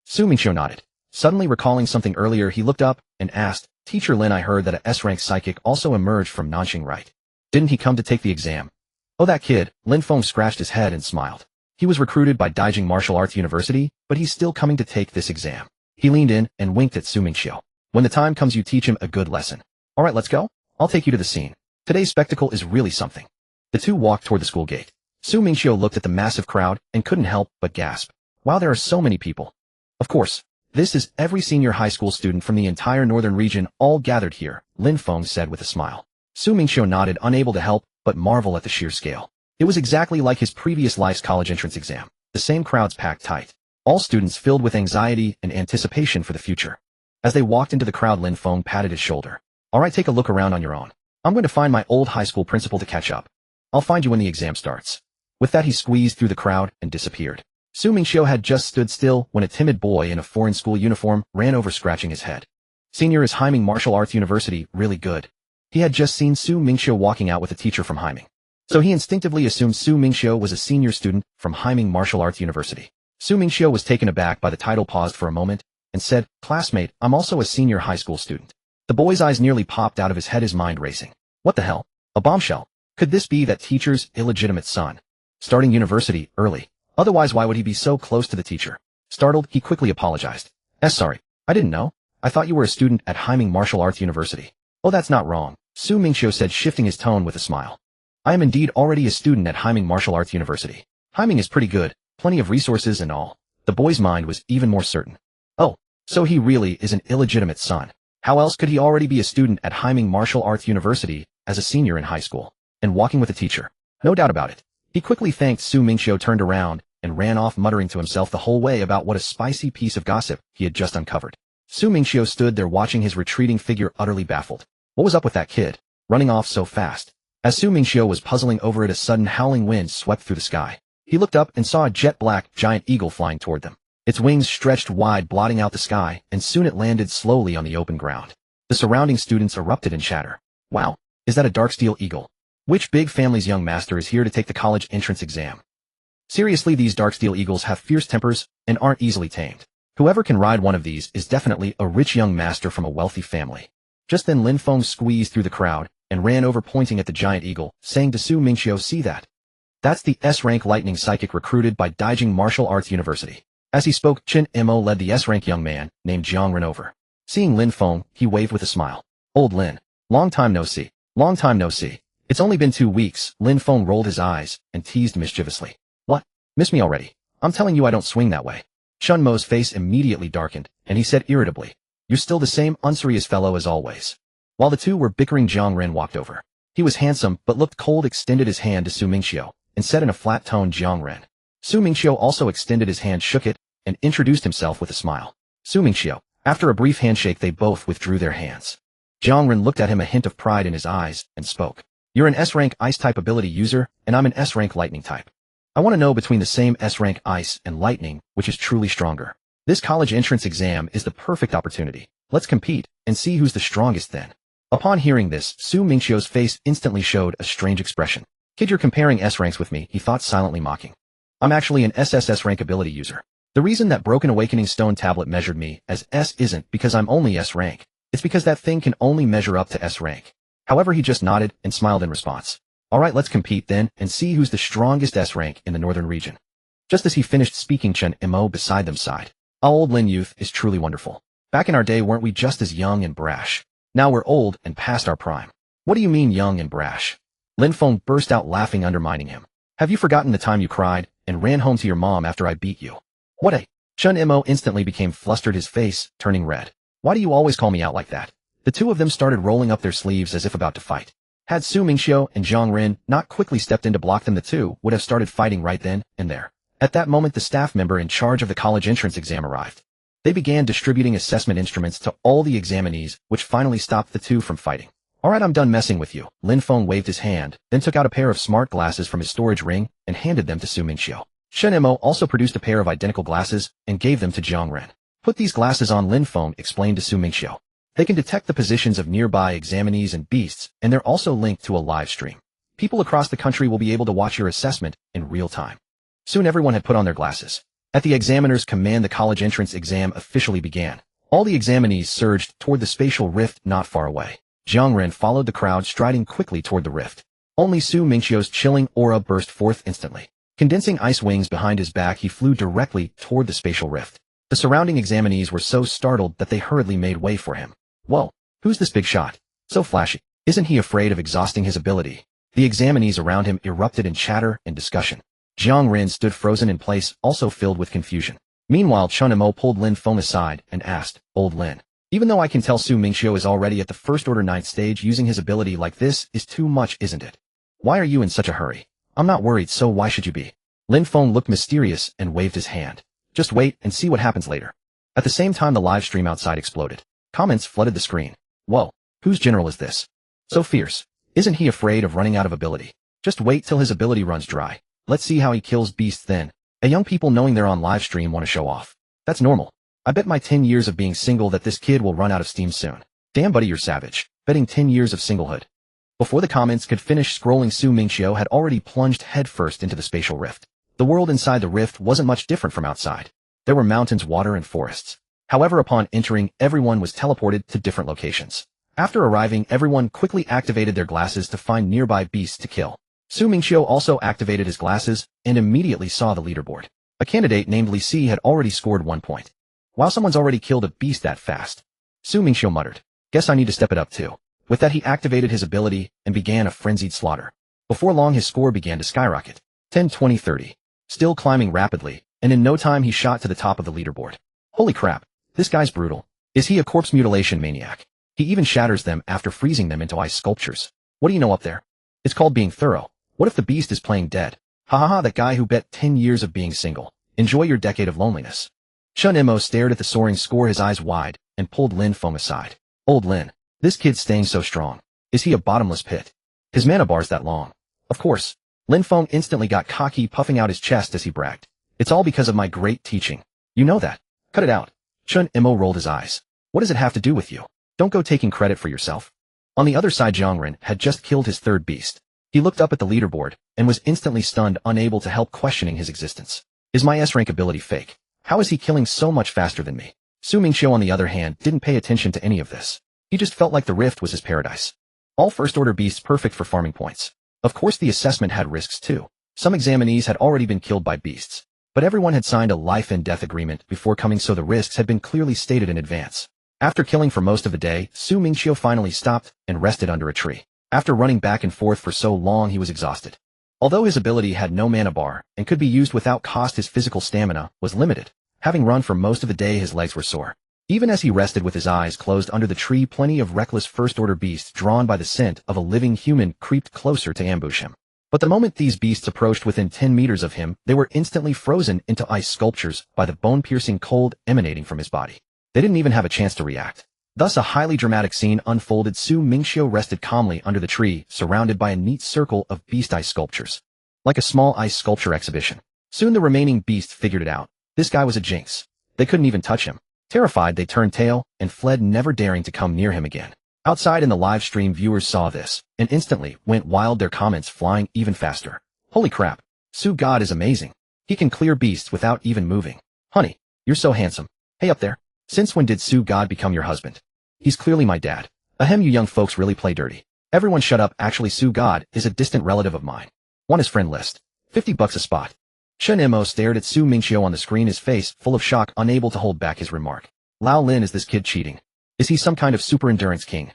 Mingqiu nodded. Suddenly recalling something earlier, he looked up and asked, "Teacher Lin, I heard that a S-rank psychic also emerged from Nanxing, right? Didn't he come to take the exam?" "Oh, that kid." Lin Feng scratched his head and smiled. "He was recruited by Daijing Martial Arts University, but he's still coming to take this exam." He leaned in and winked at Mingqiu. "When the time comes, you teach him a good lesson. Alright, let's go. I'll take you to the scene. Today's spectacle is really something." The two walked toward the school gate. Su Mingqiu looked at the massive crowd and couldn't help but gasp. Wow, there are so many people. Of course, this is every senior high school student from the entire northern region all gathered here, Lin Feng said with a smile. Su Mingqiu nodded, unable to help but marvel at the sheer scale. It was exactly like his previous life's college entrance exam. The same crowds packed tight. All students filled with anxiety and anticipation for the future. As they walked into the crowd, Lin Feng patted his shoulder. All right, take a look around on your own. I'm going to find my old high school principal to catch up. I'll find you when the exam starts. With that, he squeezed through the crowd and disappeared. Su Mingqiu had just stood still when a timid boy in a foreign school uniform ran over, scratching his head. Senior, is Haiming Martial Arts University really good? He had just seen Su Mingqiu walking out with a teacher from Haiming. So he instinctively assumed Su Mingqiu was a senior student from Haiming Martial Arts University. Su Mingqiu was taken aback by the title, paused for a moment, and said, "Classmate, I'm also a senior high school student." The boy's eyes nearly popped out of his head, his mind racing. What the hell? A bombshell? Could this be that teacher's illegitimate son? Starting university early. Otherwise, why would he be so close to the teacher? Startled, he quickly apologized. Sorry, I didn't know. I thought you were a student at Haiming Martial Arts University. Oh, that's not wrong, Su Mingqiu said, shifting his tone with a smile. I am indeed already a student at Haiming Martial Arts University. Haiming is pretty good, plenty of resources and all. The boy's mind was even more certain. Oh, so he really is an illegitimate son. How else could he already be a student at Haiming Martial Arts University as a senior in high school, and walking with a teacher? No doubt about it. He quickly thanked Su Mingqiu, turned around, and ran off, muttering to himself the whole way about what a spicy piece of gossip he had just uncovered. Su Mingqiu stood there watching his retreating figure, utterly baffled. What was up with that kid, running off so fast? As Su Mingqiu was puzzling over it, a sudden howling wind swept through the sky. He looked up and saw a jet-black giant eagle flying toward them. Its wings stretched wide, blotting out the sky, and soon it landed slowly on the open ground. The surrounding students erupted in chatter. Wow, is that a Darksteel eagle? Which big family's young master is here to take the college entrance exam? Seriously, these Darksteel eagles have fierce tempers and aren't easily tamed. Whoever can ride one of these is definitely a rich young master from a wealthy family. Just then Lin Feng squeezed through the crowd and ran over, pointing at the giant eagle, saying to Su Mingqiu, "See that? That's the S-rank lightning psychic recruited by Daijing Martial Arts University." As he spoke, Chen Mo led the S-rank young man named Jiang Ren over. Seeing Lin Feng, he waved with a smile. "Old Lin. Long time no see. Long time no see. It's only been 2 weeks." Lin Feng rolled his eyes and teased mischievously. "What? Miss me already? I'm telling you I don't swing that way." Chen Mo's face immediately darkened, and he said irritably, "You're still the same unserious fellow as always." While the two were bickering, Jiang Ren walked over. He was handsome but looked cold, extended his hand to Su Mingqiu, and said in a flat tone, "Jiang Ren." Su Mingqiu also extended his hand, shook it, and introduced himself with a smile. Su Mingqiu. After a brief handshake, they both withdrew their hands. Jiang Ren looked at him, a hint of pride in his eyes, and spoke. "You're an S-rank ice-type ability user, and I'm an S-rank lightning type. I want to know, between the same S-rank ice and lightning, which is truly stronger? This college entrance exam is the perfect opportunity. Let's compete, and see who's the strongest then." Upon hearing this, Su Mingqiu's face instantly showed a strange expression. "Kid, you're comparing S-ranks with me," he thought, silently mocking. "I'm actually an SSS rank ability user. The reason that Broken Awakening Stone Tablet measured me as S isn't because I'm only S rank. It's because that thing can only measure up to S rank." However, he just nodded and smiled in response. "Alright, let's compete then, and see who's the strongest S rank in the northern region." Just as he finished speaking, Chen Mo beside them sighed. "Our old Lin youth is truly wonderful. Back in our day, weren't we just as young and brash? Now we're old and past our prime." "What do you mean young and brash?" Lin Feng burst out laughing, undermining him. "Have you forgotten the time you cried and ran home to your mom after I beat you?" "What a—" Chen Mo instantly became flustered, his face turning red. "Why do you always call me out like that?" The two of them started rolling up their sleeves as if about to fight. Had Su Mingqiu and Jiang Ren not quickly stepped in to block them, the two would have started fighting right then and there. At that moment, the staff member in charge of the college entrance exam arrived. They began distributing assessment instruments to all the examinees, which finally stopped the two from fighting. "Alright, I'm done messing with you." Lin Feng waved his hand, then took out a pair of smart glasses from his storage ring and handed them to Su Mingqiu. Chen Mo also produced a pair of identical glasses and gave them to Jiang Ren. "Put these glasses on," Lin Feng explained to Su Mingqiu. "They can detect the positions of nearby examinees and beasts, and they're also linked to a live stream. People across the country will be able to watch your assessment in real time." Soon everyone had put on their glasses. At the examiner's command, the college entrance exam officially began. All the examinees surged toward the spatial rift not far away. Jiang Ren followed the crowd, striding quickly toward the rift. Only Su Mingqiu's chilling aura burst forth instantly. Condensing ice wings behind his back, he flew directly toward the spatial rift. The surrounding examinees were so startled that they hurriedly made way for him. "Whoa, who's this big shot? So flashy. Isn't he afraid of exhausting his ability?" The examinees around him erupted in chatter and discussion. Jiang Rin stood frozen in place, also filled with confusion. Meanwhile, Chun Imo pulled Lin Feng aside and asked, "Old Lin, even though I can tell Su Mingqiu is already at the first order 9th stage, using his ability like this is too much, isn't it? Why are you in such a hurry? I'm not worried, so why should you be?" Lin Feng looked mysterious and waved his hand. "Just wait and see what happens later." At the same time, the live stream outside exploded. Comments flooded the screen. "Whoa, whose general is this? So fierce. Isn't he afraid of running out of ability? Just wait till his ability runs dry. Let's see how he kills beasts then." And young people, knowing they're on live stream, want to show off. That's normal. I bet my 10 years of being single that this kid will run out of steam soon. Damn buddy, you're savage. Betting 10 years of singlehood. Before the comments could finish scrolling, Su Mingqiu had already plunged headfirst into the spatial rift. The world inside the rift wasn't much different from outside. There were mountains, water, and forests. However, upon entering, everyone was teleported to different locations. After arriving, everyone quickly activated their glasses to find nearby beasts to kill. Su Mingqiu also activated his glasses and immediately saw the leaderboard. A candidate named Li Si had already scored 1 point. Wow, someone's already killed a beast that fast. Su Mingqiu muttered, "Guess I need to step it up too." With that, he activated his ability and began a frenzied slaughter. Before long, his score began to skyrocket. 10, 20, 30. Still climbing rapidly, and in no time he shot to the top of the leaderboard. Holy crap, this guy's brutal. Is he a corpse mutilation maniac? He even shatters them after freezing them into ice sculptures. What do you know up there? It's called being thorough. What if the beast is playing dead? Ha ha ha, that guy who bet 10 years of being single. Enjoy your decade of loneliness. Chun Imo stared at the soaring score, his eyes wide, and pulled Lin Feng aside. "Old Lin, this kid's staying so strong. Is he a bottomless pit? His mana bar's that long." "Of course." Lin Feng instantly got cocky, puffing out his chest as he bragged. "It's all because of my great teaching. You know that. Cut it out." Chun Imo rolled his eyes. "What does it have to do with you? Don't go taking credit for yourself." On the other side, Jiang Rin had just killed his 3rd beast. He looked up at the leaderboard and was instantly stunned, unable to help questioning his existence. Is my S-rank ability fake? How is he killing so much faster than me? Su Mingqiu, on the other hand, didn't pay attention to any of this. He just felt like the rift was his paradise. All first-order beasts perfect for farming points. Of course, the assessment had risks too. Some examinees had already been killed by beasts, but everyone had signed a life and death agreement before coming, so the risks had been clearly stated in advance. After killing for most of the day, Su Mingqiu finally stopped and rested under a tree. After running back and forth for so long, he was exhausted. Although his ability had no mana bar and could be used without cost, his physical stamina was limited. Having run for most of the day, his legs were sore. Even as he rested with his eyes closed under the tree, plenty of reckless first-order beasts drawn by the scent of a living human creeped closer to ambush him. But the moment these beasts approached within 10 meters of him, they were instantly frozen into ice sculptures by the bone-piercing cold emanating from his body. They didn't even have a chance to react. Thus, a highly dramatic scene unfolded. Su Mingqiu rested calmly under the tree, surrounded by a neat circle of beast ice sculptures. Like a small ice sculpture exhibition. Soon the remaining beasts figured it out. This guy was a jinx. They couldn't even touch him. Terrified, they turned tail and fled, never daring to come near him again. Outside in the live stream, viewers saw this and instantly went wild, their comments flying even faster. "Holy crap, Su God is amazing. He can clear beasts without even moving. Honey, you're so handsome. Hey up there. Since when did Su God become your husband? He's clearly my dad. Ahem, you young folks really play dirty. Everyone shut up. Actually, Su God is a distant relative of mine. Want his friend list. $50 a spot." Chun Imo stared at Su Mingqiu on the screen, his face full of shock, unable to hold back his remark. "Lao Lin, is this kid cheating? Is he some kind of super endurance king?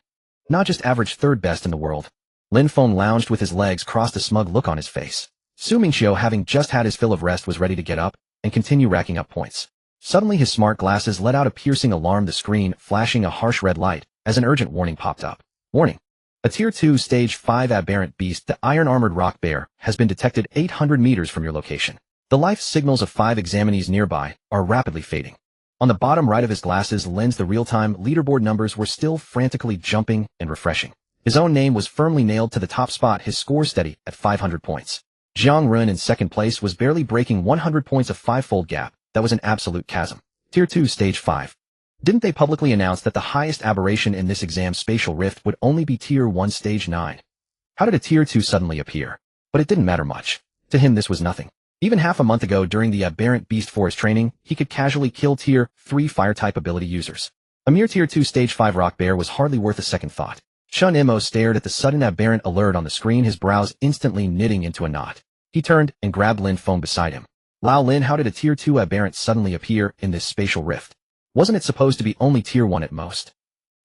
Not just average 3rd best in the world?" Lin Feng lounged with his legs crossed, a smug look on his face. Su Mingqiu, having just had his fill of rest, was ready to get up and continue racking up points. Suddenly, his smart glasses let out a piercing alarm, the screen flashing a harsh red light as an urgent warning popped up. "Warning. A Tier 2 Stage 5 aberrant beast, the iron-armored rock bear, has been detected 800 meters from your location. The life signals of 5 examinees nearby are rapidly fading." On the bottom right of his glasses lens, the real-time leaderboard numbers were still frantically jumping and refreshing. His own name was firmly nailed to the top spot, his score steady at 500 points. Jiang Rin in 2nd place was barely breaking 100 points, a 5-fold gap. That was an absolute chasm. Tier 2 Stage 5. Didn't they publicly announce that the highest aberration in this exam spatial rift would only be Tier 1 Stage 9? How did a Tier 2 suddenly appear? But it didn't matter much. To him, this was nothing. Even half a month ago, during the aberrant beast forest training, he could casually kill Tier 3 fire-type ability users. A mere Tier 2 Stage 5 rock bear was hardly worth a second thought. Chun Imo stared at the sudden aberrant alert on the screen, his brows instantly knitting into a knot. He turned and grabbed Lin Feng beside him. "Lao Lin, how did a Tier 2 aberrant suddenly appear in this spatial rift? Wasn't it supposed to be only Tier 1 at most?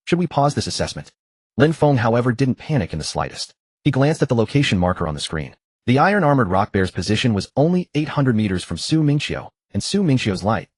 Should we pause this assessment?" Lin Feng, however, didn't panic in the slightest. He glanced at the location marker on the screen. The iron-armored rock bear's position was only 800 meters from Su Mingqiu, and Su Mingqiu's light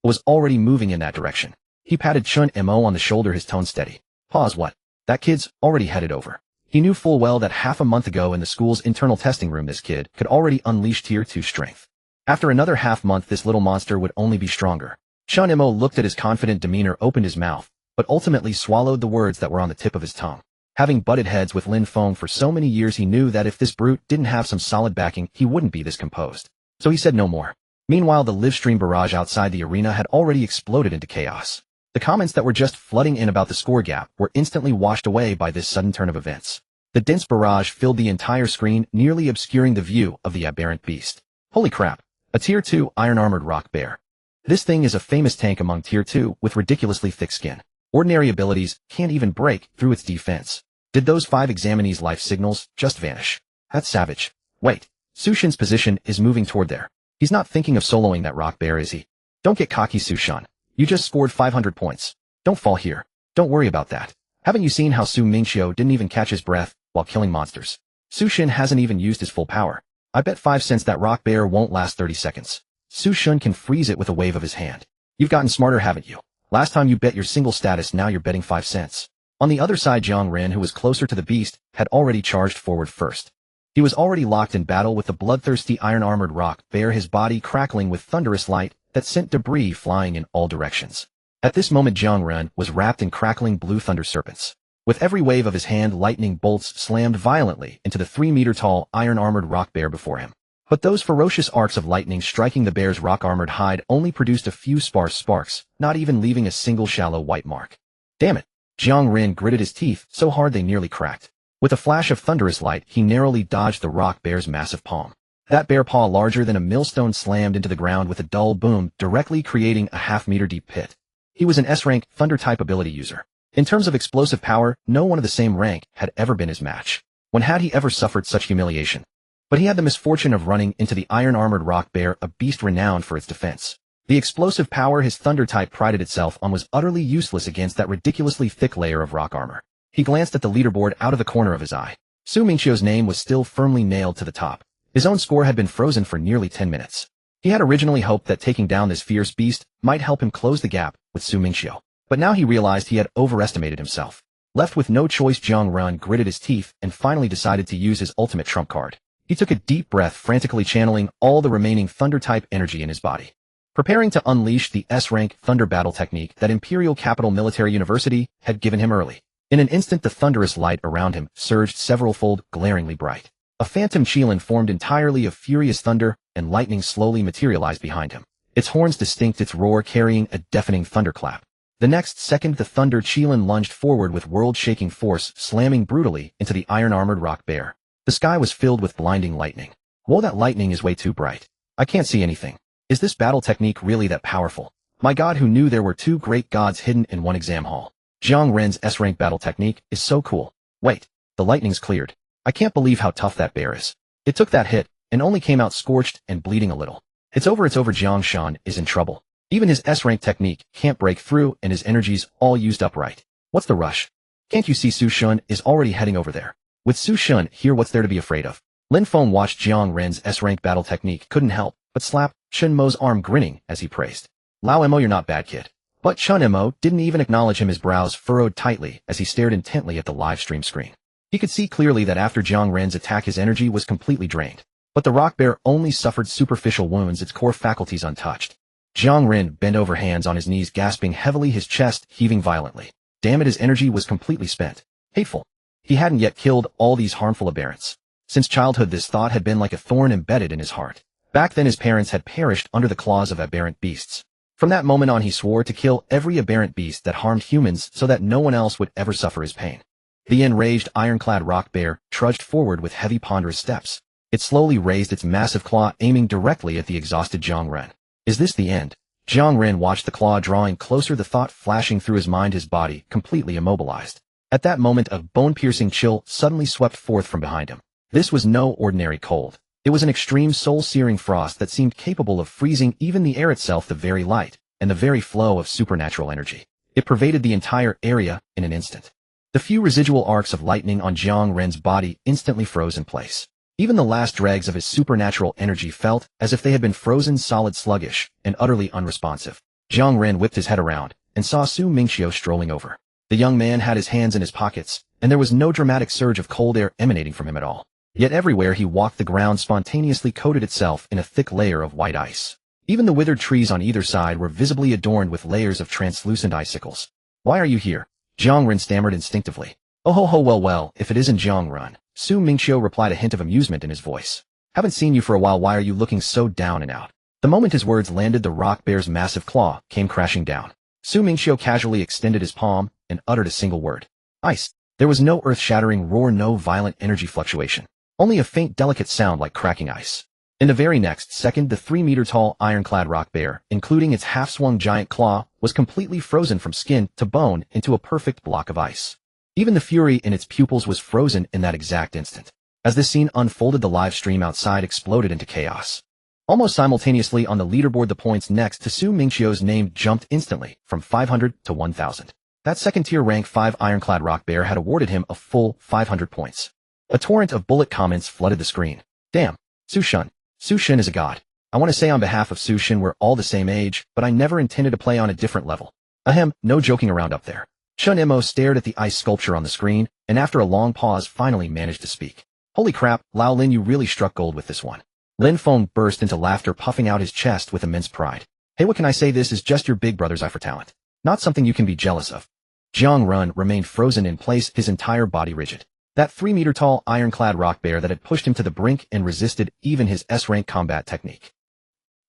was already moving in that direction. He patted Chun Mo on the shoulder, his tone steady. Pause. What? That kid's already headed over. He knew full well that half a month ago in the school's internal testing room this kid could already unleash Tier 2 strength. After another half-month this little monster would only be stronger. Chun Mo looked at his confident demeanor, opened his mouth, but ultimately swallowed the words that were on the tip of his tongue. Having butted heads with Lin Feng for so many years, he knew that if this brute didn't have some solid backing, he wouldn't be this composed. So he said no more. Meanwhile, the live stream barrage outside the arena had already exploded into chaos. The comments that were just flooding in about the score gap were instantly washed away by this sudden turn of events. The dense barrage filled the entire screen, nearly obscuring the view of the aberrant beast. Holy crap! A Tier 2 iron-armored rock bear. This thing is a famous tank among Tier 2 with ridiculously thick skin. Ordinary abilities can't even break through its defense. Did those 5 examinees' life signals just vanish? That's savage. Wait, Sushin's position is moving toward there. He's not thinking of soloing that rock bear, is he? Don't get cocky, Sushin. You just scored 500 points. Don't fall here. Don't worry about that. Haven't you seen how Su Mingqiu didn't even catch his breath while killing monsters? Sushin hasn't even used his full power. I bet 5 cents that rock bear won't last 30 seconds. Sushin can freeze it with a wave of his hand. You've gotten smarter, haven't you? Last time you bet your single status, now you're betting 5 cents. On the other side, Jiang Ren, who was closer to the beast, had already charged forward first. He was already locked in battle with the bloodthirsty iron-armored rock bear, his body crackling with thunderous light that sent debris flying in all directions. At this moment, Jiang Ren was wrapped in crackling blue thunder serpents. With every wave of his hand, lightning bolts slammed violently into the 3-meter-tall iron-armored rock bear before him. But those ferocious arcs of lightning striking the bear's rock-armored hide only produced a few sparse sparks, not even leaving a single shallow white mark. Damn it! Jiang Ren gritted his teeth so hard they nearly cracked. With a flash of thunderous light, he narrowly dodged the rock bear's massive palm. That bear paw, larger than a millstone, slammed into the ground with a dull boom, directly creating a half-meter deep pit. He was an S-rank Thunder-type ability user. In terms of explosive power, no one of the same rank had ever been his match. When had he ever suffered such humiliation? But he had the misfortune of running into the iron-armored rock bear, a beast renowned for its defense. The explosive power his Thunder-type prided itself on was utterly useless against that ridiculously thick layer of rock armor. He glanced at the leaderboard out of the corner of his eye. Su Mingqiu's name was still firmly nailed to the top. His own score had been frozen for nearly 10 minutes. He had originally hoped that taking down this fierce beast might help him close the gap with Su Mingqiu. But now he realized he had overestimated himself. Left with no choice, Jiang Ren gritted his teeth and finally decided to use his ultimate trump card. He took a deep breath, frantically channeling all the remaining Thunder-type energy in his body. Preparing to unleash the S-rank Thunder battle technique that Imperial Capital Military University had given him early. In an instant, the thunderous light around him surged several-fold, glaringly bright. A phantom Qilin formed entirely of furious thunder, and lightning slowly materialized behind him. Its horns distinct, its roar carrying a deafening thunderclap. The next second, the thunder Qilin lunged forward with world-shaking force, slamming brutally into the iron-armored rock bear. The sky was filled with blinding lightning. Whoa, that lightning is way too bright. I can't see anything. Is this battle technique really that powerful? My god, who knew there were 2 great gods hidden in one exam hall? Jiang Ren's S-rank battle technique is so cool. Wait, the lightning's cleared. I can't believe how tough that bear is. It took that hit, and only came out scorched and bleeding a little. It's over, Jiang Shan is in trouble. Even his S-rank technique can't break through, and his energy's all used up right. What's the rush? Can't you see Su Shun is already heading over there? With Su Shun here, what's there to be afraid of? Lin Feng watched Jiang Ren's S-rank battle technique, couldn't help but slap Chun Mo's arm, grinning as he praised. Lao Mo, you're not bad, kid. But Chun Mo didn't even acknowledge him, his brows furrowed tightly as he stared intently at the live stream screen. He could see clearly that after Jiang Ren's attack his energy was completely drained. But the rock bear only suffered superficial wounds, its core faculties untouched. Jiang Ren bent over, hands on his knees, gasping heavily, his chest heaving violently. Damn it, his energy was completely spent. Hateful. He hadn't yet killed all these harmful aberrants. Since childhood, this thought had been like a thorn embedded in his heart. Back then, his parents had perished under the claws of aberrant beasts. From that moment on, he swore to kill every aberrant beast that harmed humans so that no one else would ever suffer his pain. The enraged, ironclad rock bear trudged forward with heavy, ponderous steps. It slowly raised its massive claw, aiming directly at the exhausted Jiang Ren. Is this the end? Jiang Ren watched the claw drawing closer, the thought flashing through his mind, his body completely immobilized. At that moment, a bone-piercing chill suddenly swept forth from behind him. This was no ordinary cold. It was an extreme, soul-searing frost that seemed capable of freezing even the air itself, the very light, and the very flow of supernatural energy. It pervaded the entire area in an instant. The few residual arcs of lightning on Jiang Ren's body instantly froze in place. Even the last dregs of his supernatural energy felt as if they had been frozen solid, sluggish, and utterly unresponsive. Jiang Ren whipped his head around and saw Su Mingqiu strolling over. The young man had his hands in his pockets, and there was no dramatic surge of cold air emanating from him at all. Yet everywhere he walked, the ground spontaneously coated itself in a thick layer of white ice. Even the withered trees on either side were visibly adorned with layers of translucent icicles. "Why are you here?" Jiang Ren stammered instinctively. "Oh ho, well, if it isn't Jiang Ren." Su Mingqiu replied, a hint of amusement in his voice. "Haven't seen you for a while, why are you looking so down and out?" The moment his words landed, the rock bear's massive claw came crashing down. Su Mingqiu casually extended his palm and uttered a single word. "Ice." There was no earth-shattering roar, no violent energy fluctuation. Only a faint, delicate sound like cracking ice. In the very next second, the 3-meter-tall ironclad rock bear, including its half-swung giant claw, was completely frozen from skin to bone into a perfect block of ice. Even the fury in its pupils was frozen in that exact instant. As this scene unfolded, the live stream outside exploded into chaos. Almost simultaneously on the leaderboard, the points next to Su Mingqiu's name jumped instantly from 500 to 1,000. That second-tier rank 5 ironclad rock bear had awarded him a full 500 points. A torrent of bullet comments flooded the screen. "Damn, Su Shen. Su Shen is a god. I want to say on behalf of Su Shen we're all the same age, but I never intended to play on a different level. Ahem, no joking around up there." Chen Mo stared at the ice sculpture on the screen, and after a long pause finally managed to speak. "Holy crap, Lao Lin, you really struck gold with this one." Lin Feng burst into laughter, puffing out his chest with immense pride. "Hey, what can I say, this is just your big brother's eye for talent. Not something you can be jealous of." Jiang Ren remained frozen in place, his entire body rigid. That 3-meter-tall ironclad rock bear that had pushed him to the brink and resisted even his S-rank combat technique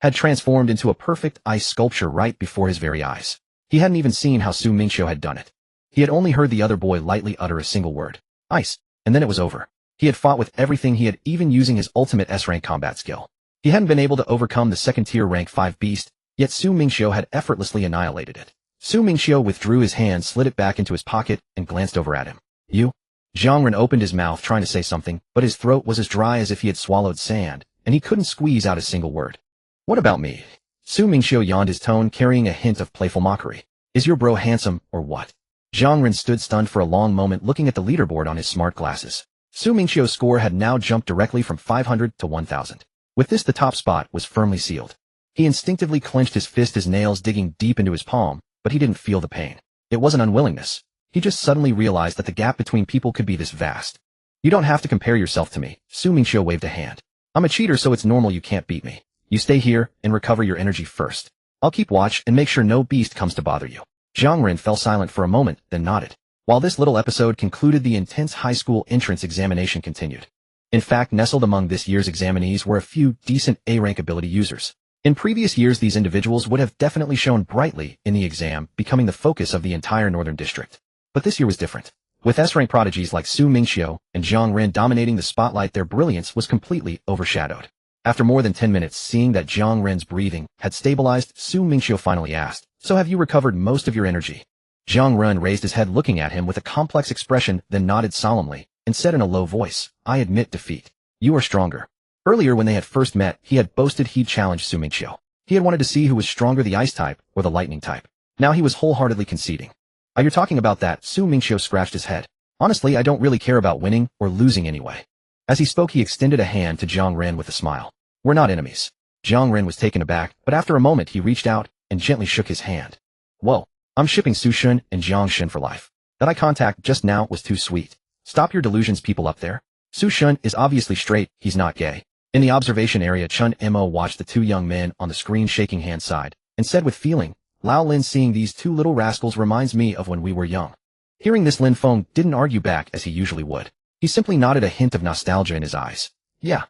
had transformed into a perfect ice sculpture right before his very eyes. He hadn't even seen how Su Mingqiu had done it. He had only heard the other boy lightly utter a single word, "Ice," and then it was over. He had fought with everything he had, even using his ultimate S-rank combat skill. He hadn't been able to overcome the second-tier rank 5 beast, yet Su Mingqiu had effortlessly annihilated it. Su Mingqiu withdrew his hand, slid it back into his pocket, and glanced over at him. "You?" Jiang Ren opened his mouth trying to say something, but his throat was as dry as if he had swallowed sand, and he couldn't squeeze out a single word. "What about me?" Su Mingqiu yawned, his tone carrying a hint of playful mockery. "Is your bro handsome, or what?" Jiang Ren stood stunned for a long moment, looking at the leaderboard on his smart glasses. Su Mingqiu's score had now jumped directly from 500 to 1,000. With this, the top spot was firmly sealed. He instinctively clenched his fist, his nails digging deep into his palm, but he didn't feel the pain. It wasn't unwillingness. He just suddenly realized that the gap between people could be this vast. "You don't have to compare yourself to me." Su Mingqiu waved a hand. "I'm a cheater, so it's normal you can't beat me. You stay here and recover your energy first. I'll keep watch and make sure no beast comes to bother you." Jiang Ren fell silent for a moment, then nodded. While this little episode concluded, the intense high school entrance examination continued. In fact, nestled among this year's examinees were a few decent A-rank ability users. In previous years, these individuals would have definitely shone brightly in the exam, becoming the focus of the entire Northern District. But this year was different. With S-rank prodigies like Su Mingqiu and Jiang Ren dominating the spotlight, their brilliance was completely overshadowed. After more than 10 minutes, seeing that Jiang Ren's breathing had stabilized, Su Mingqiu finally asked, "So have you recovered most of your energy?" Jiang Ren raised his head, looking at him with a complex expression, then nodded solemnly and said in a low voice, "I admit defeat. You are stronger." Earlier, when they had first met, he had boasted he'd challenged Su Mingqiu. He had wanted to see who was stronger, the ice type or the lightning type. Now he was wholeheartedly conceding. "Are you talking about that?" Su Mingqiu scratched his head. "Honestly, I don't really care about winning or losing anyway." As he spoke, he extended a hand to Jiang Ren with a smile. "We're not enemies." Jiang Ren was taken aback, but after a moment he reached out and gently shook his hand. "Whoa, I'm shipping Su Shen and Jiang Shen for life. That eye contact just now was too sweet. Stop your delusions, people up there. Su Shen is obviously straight, he's not gay." In the observation area, Chen Mo watched the two young men on the screen shaking hands side, and said with feeling, "Lao Lin, seeing these two little rascals reminds me of when we were young." Hearing this, Lin Feng didn't argue back as he usually would. He simply nodded, a hint of nostalgia in his eyes. "Yeah.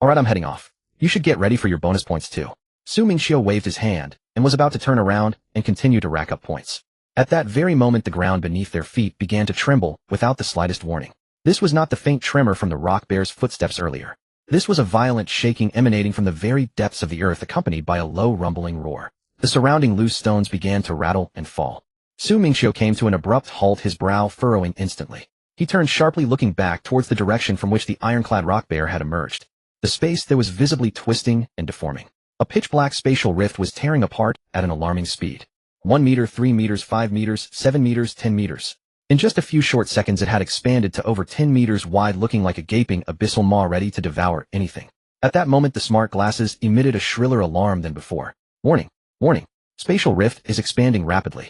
Alright, I'm heading off. You should get ready for your bonus points too." Su Mingqiu waved his hand, and was about to turn around and continue to rack up points. At that very moment, the ground beneath their feet began to tremble without the slightest warning. This was not the faint tremor from the rock bear's footsteps earlier. This was a violent shaking emanating from the very depths of the earth, accompanied by a low rumbling roar. The surrounding loose stones began to rattle and fall. Su Mingqiu came to an abrupt halt, his brow furrowing instantly. He turned sharply, looking back towards the direction from which the ironclad rock bear had emerged. The space there was visibly twisting and deforming. A pitch-black spatial rift was tearing apart at an alarming speed. 1 meter, 3 meters, 5 meters, 7 meters, 10 meters. In just a few short seconds it had expanded to over 10 meters wide, looking like a gaping abyssal maw ready to devour anything. At that moment the smart glasses emitted a shriller alarm than before. Warning! Warning! Spatial rift is expanding rapidly.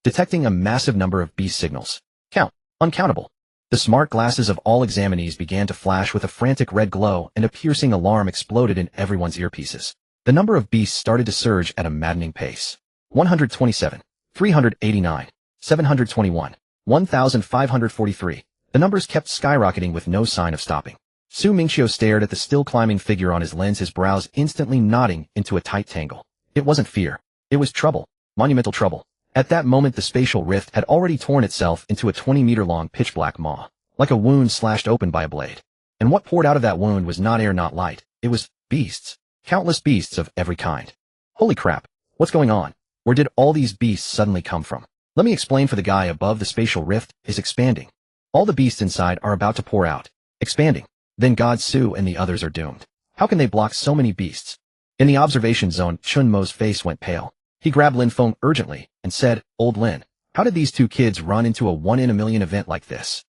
Detecting a massive number of beast signals. Count. Uncountable. The smart glasses of all examinees began to flash with a frantic red glow, and a piercing alarm exploded in everyone's earpieces. The number of beasts started to surge at a maddening pace. 127, 389, 721, 1,543. The numbers kept skyrocketing with no sign of stopping. Mingqiu stared at the still climbing figure on his lens, his brows instantly knotting into a tight tangle. It wasn't fear. It was trouble. Monumental trouble. At that moment the spatial rift had already torn itself into a 20-meter-long pitch-black maw, like a wound slashed open by a blade. And what poured out of that wound was not air, not light. It was beasts. Countless beasts of every kind. Holy crap. What's going on? Where did all these beasts suddenly come from? Let me explain. For the guy above the spatial rift is expanding. All the beasts inside are about to pour out. Expanding. Then God Su and the others are doomed. How can they block so many beasts? In the observation zone, Chun Mo's face went pale. He grabbed Lin Feng urgently and said, "Old Lin, how did these two kids run into a one-in-a-million event like this?"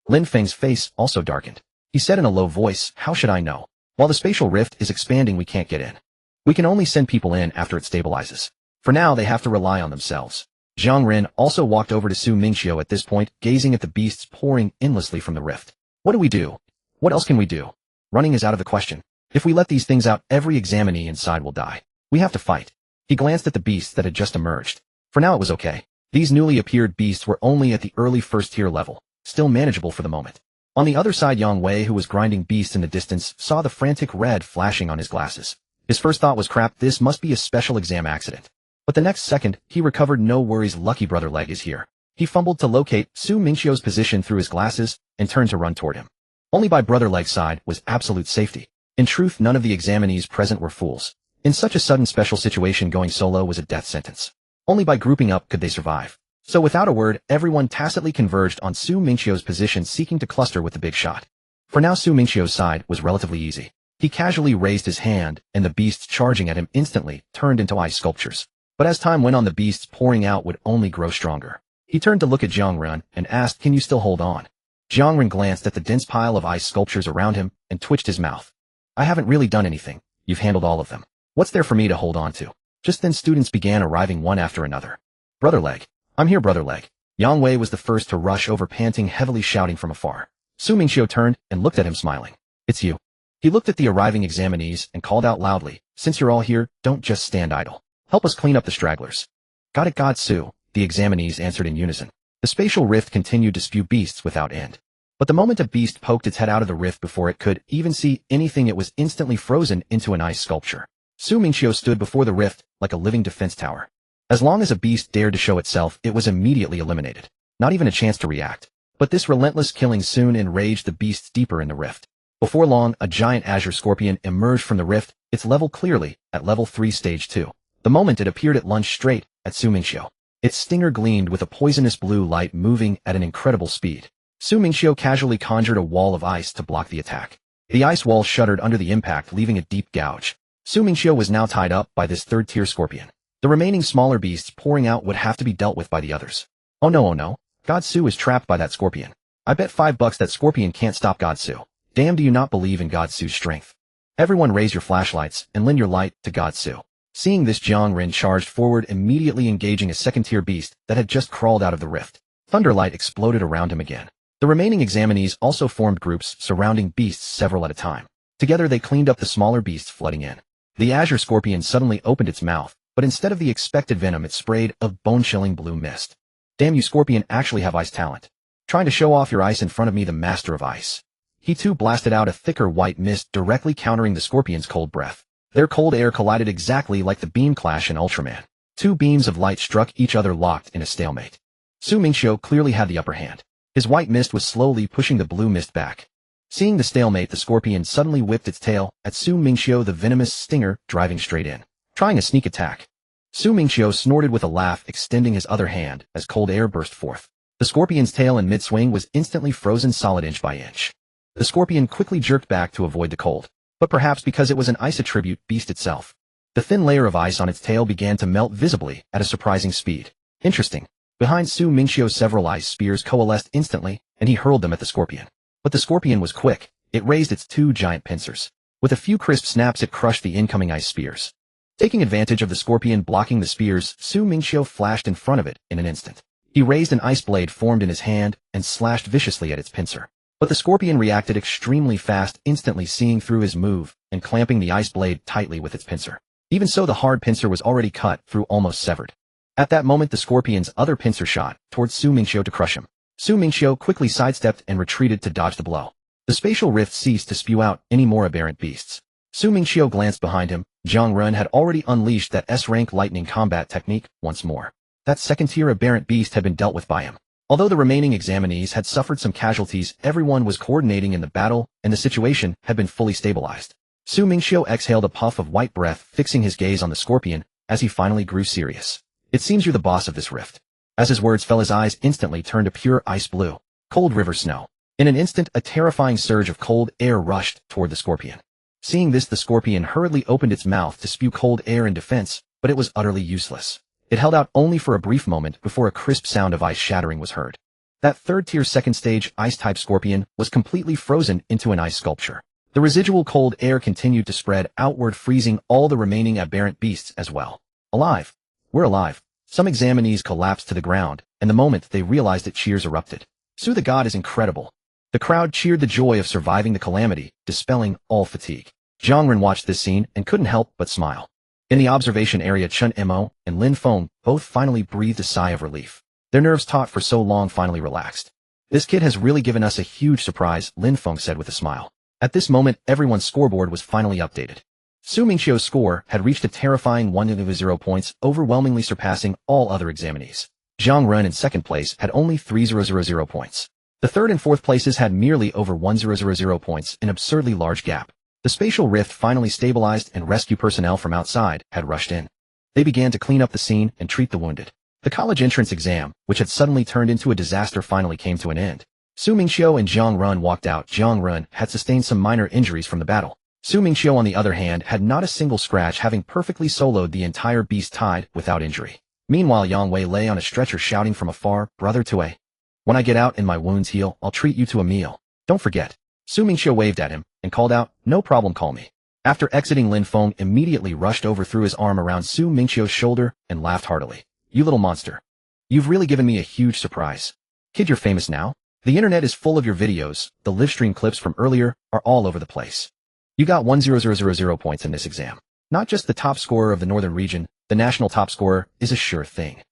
Lin Feng's face also darkened. He said in a low voice, "How should I know? While the spatial rift is expanding, we can't get in. We can only send people in after it stabilizes. For now, they have to rely on themselves." Zhang Ren also walked over to Mingqiu at this point, gazing at the beasts pouring endlessly from the rift. "What do we do? What else can we do? Running is out of the question. If we let these things out, every examinee inside will die. We have to fight." He glanced at the beasts that had just emerged. For now it was okay. These newly appeared beasts were only at the early first-tier level, still manageable for the moment. On the other side, Yang Wei, who was grinding beasts in the distance, saw the frantic red flashing on his glasses. His first thought was, crap, this must be a special exam accident. But the next second, he recovered. No worries, lucky brother Leg is here. He fumbled to locate Mingqiu's position through his glasses and turned to run toward him. Only by brother Leg's side was absolute safety. In truth, none of the examinees present were fools. In such a sudden special situation, going solo was a death sentence. Only by grouping up could they survive. So without a word, everyone tacitly converged on Mingqiu's position, seeking to cluster with the big shot. For now Mingqiu's side was relatively easy. He casually raised his hand, and the beasts charging at him instantly turned into ice sculptures. But as time went on, the beasts pouring out would only grow stronger. He turned to look at Zhang Ren and asked, "Can you still hold on?" Zhang Ren glanced at the dense pile of ice sculptures around him and twitched his mouth. "I haven't really done anything. You've handled all of them. What's there for me to hold on to?" Just then students began arriving one after another. "Brother Leg. I'm here, brother Leg." Yang Wei was the first to rush over, panting heavily, shouting from afar. Mingqiu turned and looked at him, smiling. "It's you." He looked at the arriving examinees and called out loudly, "Since you're all here, don't just stand idle. Help us clean up the stragglers." "Got it, God Su," the examinees answered in unison. The spatial rift continued to spew beasts without end. But the moment a beast poked its head out of the rift before it could even see anything, it was instantly frozen into an ice sculpture. Mingqiu stood before the rift like a living defense tower. As long as a beast dared to show itself, it was immediately eliminated. Not even a chance to react. But this relentless killing soon enraged the beasts deeper in the rift. Before long, a giant azure scorpion emerged from the rift, its level clearly at level 3 stage 2. The moment it appeared, it lunged straight at Mingqiu. Its stinger gleamed with a poisonous blue light, moving at an incredible speed. Mingqiu casually conjured a wall of ice to block the attack. The ice wall shuddered under the impact, leaving a deep gouge. Mingqiu was now tied up by this third-tier scorpion. The remaining smaller beasts pouring out would have to be dealt with by the others. Oh no, God Su is trapped by that scorpion. I bet $5 that scorpion can't stop God Su. Damn, do you not believe in God Su's strength? Everyone raise your flashlights and lend your light to God Su. Seeing this, Zhang Ren charged forward, immediately engaging a second-tier beast that had just crawled out of the rift. Thunderlight exploded around him again. The remaining examinees also formed groups surrounding beasts, several at a time. Together they cleaned up the smaller beasts flooding in. The azure scorpion suddenly opened its mouth, but instead of the expected venom, it sprayed a bone-chilling blue mist. Damn, you scorpion actually have ice talent. Trying to show off your ice in front of me, the master of ice. He too blasted out a thicker white mist, directly countering the scorpion's cold breath. Their cold air collided exactly like the beam clash in Ultraman. Two beams of light struck each other, locked in a stalemate. Mingqiu clearly had the upper hand. His white mist was slowly pushing the blue mist back. Seeing the stalemate, the scorpion suddenly whipped its tail at Mingqiu, the venomous stinger driving straight in, trying a sneak attack. Mingqiu snorted with a laugh, extending his other hand as cold air burst forth. The scorpion's tail in mid-swing was instantly frozen solid inch by inch. The scorpion quickly jerked back to avoid the cold, but perhaps because it was an ice attribute beast itself. The thin layer of ice on its tail began to melt visibly at a surprising speed. Interesting. Behind Su Mingqiu several ice spears coalesced instantly, and he hurled them at the scorpion. But the scorpion was quick. It raised its two giant pincers. With a few crisp snaps it crushed the incoming ice spears. Taking advantage of the scorpion blocking the spears, Su Mingqiu flashed in front of it in an instant. He raised an ice blade formed in his hand and slashed viciously at its pincer. But the scorpion reacted extremely fast, instantly seeing through his move and clamping the ice blade tightly with its pincer. Even so, the hard pincer was already cut through, almost severed. At that moment, the scorpion's other pincer shot towards Su Mingqiu to crush him. Su Mingqiu quickly sidestepped and retreated to dodge the blow. The spatial rift ceased to spew out any more aberrant beasts. Su Mingqiu glanced behind him. Zhang Ren had already unleashed that S-rank lightning combat technique once more. That second-tier aberrant beast had been dealt with by him. Although the remaining examinees had suffered some casualties, everyone was coordinating in the battle, and the situation had been fully stabilized. Su Mingqiu exhaled a puff of white breath, fixing his gaze on the scorpion, as he finally grew serious. It seems you're the boss of this rift. As his words fell, his eyes instantly turned to pure ice blue. Cold river snow. In an instant, a terrifying surge of cold air rushed toward the scorpion. Seeing this, the scorpion hurriedly opened its mouth to spew cold air in defense, but it was utterly useless. It held out only for a brief moment before a crisp sound of ice shattering was heard. That third-tier second-stage ice-type scorpion was completely frozen into an ice sculpture. The residual cold air continued to spread outward, freezing all the remaining aberrant beasts as well. Alive. We're alive. Some examinees collapsed to the ground, and the moment they realized it, cheers erupted. Su the god is incredible. The crowd cheered the joy of surviving the calamity, dispelling all fatigue. Zhang Ren watched this scene and couldn't help but smile. In the observation area, Chen Mo and Lin Feng both finally breathed a sigh of relief. Their nerves taut for so long finally relaxed. This kid has really given us a huge surprise, Lin Feng said with a smile. At this moment, everyone's scoreboard was finally updated. Su Mingqiu's score had reached a terrifying 100 points, overwhelmingly surpassing all other examinees. Zhang Ren in second place had only 3000 points. The third and fourth places had merely over 1000 points, an absurdly large gap. The spatial rift finally stabilized and rescue personnel from outside had rushed in. They began to clean up the scene and treat the wounded. The college entrance exam, which had suddenly turned into a disaster, finally came to an end. Su Mingqiu and Zhang Ren walked out. Zhang Ren had sustained some minor injuries from the battle. Su Mingqiu, on the other hand, had not a single scratch, having perfectly soloed the entire beast tide without injury. Meanwhile, Yang Wei lay on a stretcher shouting from afar, "Brother Tue, when I get out and my wounds heal, I'll treat you to a meal. Don't forget." Su Mingqiu waved at him and called out, "No problem, call me." After exiting, Lin Feng immediately rushed over, threw his arm around Su Mingqiu's shoulder, and laughed heartily. "You little monster. You've really given me a huge surprise. Kid, you're famous now. The internet is full of your videos. The livestream clips from earlier are all over the place. You got 10000 points in this exam. Not just the top scorer of the northern region, the national top scorer is a sure thing.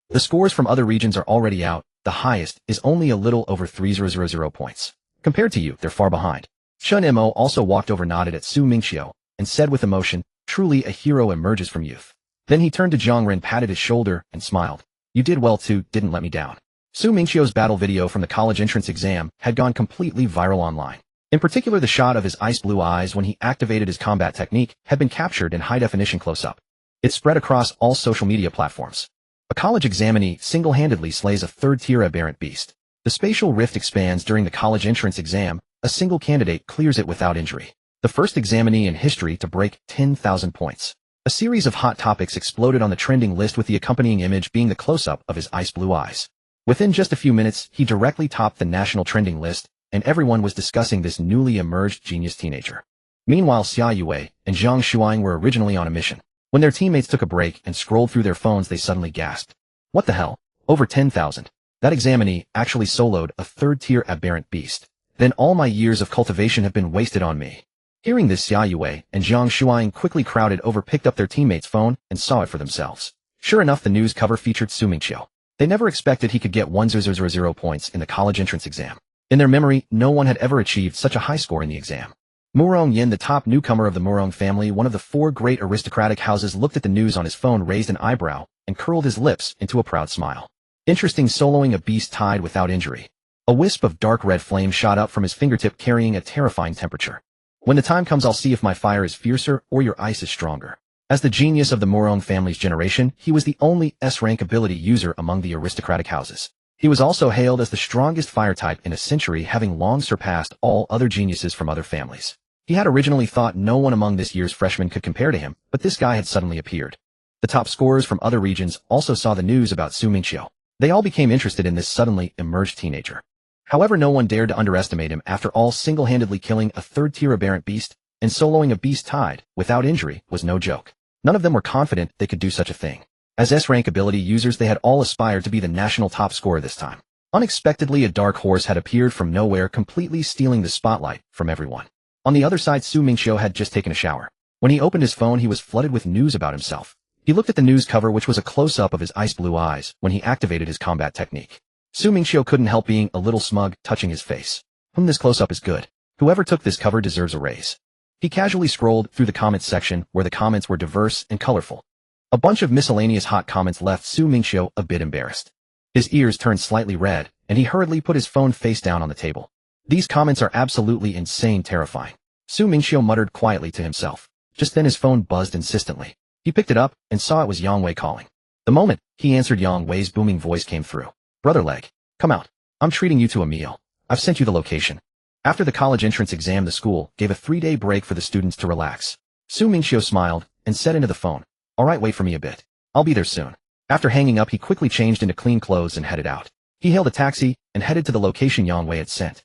The scores from other regions are already out. The highest is only a little over 3000 points. Compared to you, they're far behind." Chen Mo also walked over, nodded at Su Mingqiu, and said with emotion, "Truly a hero emerges from youth." Then he turned to Zhang Ren, patted his shoulder, and smiled. "You did well too, didn't let me down." Su Mingqiu's battle video from the college entrance exam had gone completely viral online. In particular, the shot of his ice blue eyes when he activated his combat technique had been captured in high-definition close-up. It spread across all social media platforms. A college examinee single-handedly slays a third-tier aberrant beast. The spatial rift expands during the college entrance exam. A single candidate clears it without injury. The first examinee in history to break 10,000 points. A series of hot topics exploded on the trending list, with the accompanying image being the close-up of his ice blue eyes. Within just a few minutes, he directly topped the national trending list, and everyone was discussing this newly emerged genius teenager. Meanwhile, Xia Yue and Zhang Shuang were originally on a mission. When their teammates took a break and scrolled through their phones, they suddenly gasped. What the hell? Over 10,000. That examinee actually soloed a third-tier aberrant beast. Then all my years of cultivation have been wasted on me. Hearing this, Xia Yue and Zhang Shuang quickly crowded over, picked up their teammate's phone, and saw it for themselves. Sure enough, the news cover featured Su Mingqiu. They never expected he could get 1000 points in the college entrance exam. In their memory, no one had ever achieved such a high score in the exam. Murong Yin, the top newcomer of the Murong family, one of the four great aristocratic houses, looked at the news on his phone, raised an eyebrow, and curled his lips into a proud smile. Interesting, soloing a beast tide without injury. A wisp of dark red flame shot up from his fingertip, carrying a terrifying temperature. When the time comes, I'll see if my fire is fiercer or your ice is stronger. As the genius of the Murong family's generation, he was the only S-rank ability user among the aristocratic houses. He was also hailed as the strongest fire type in a century, having long surpassed all other geniuses from other families. He had originally thought no one among this year's freshmen could compare to him, but this guy had suddenly appeared. The top scorers from other regions also saw the news about Su Mingqiu. They all became interested in this suddenly emerged teenager. However, no one dared to underestimate him. After all, single-handedly killing a third-tier aberrant beast and soloing a beast tied, without injury, was no joke. None of them were confident they could do such a thing. As S-rank ability users, they had all aspired to be the national top scorer this time. Unexpectedly, a dark horse had appeared from nowhere, completely stealing the spotlight from everyone. On the other side, Mingqiu had just taken a shower. When he opened his phone, he was flooded with news about himself. He looked at the news cover, which was a close-up of his ice blue eyes, when he activated his combat technique. Mingqiu couldn't help being a little smug, touching his face. This close-up is good. Whoever took this cover deserves a raise. He casually scrolled through the comments section, where the comments were diverse and colorful. A bunch of miscellaneous hot comments left Mingqiu a bit embarrassed. His ears turned slightly red, and he hurriedly put his phone face down on the table. These comments are absolutely insane, terrifying. Mingqiu muttered quietly to himself. Just then his phone buzzed insistently. He picked it up and saw it was Yang Wei calling. The moment he answered, Yang Wei's booming voice came through. Brother Leg, come out. I'm treating you to a meal. I've sent you the location. After the college entrance exam, the school gave a 3-day break for the students to relax. Mingqiu smiled and said into the phone, "All right, wait for me a bit. I'll be there soon." After hanging up, he quickly changed into clean clothes and headed out. He hailed a taxi and headed to the location Yang Wei had sent.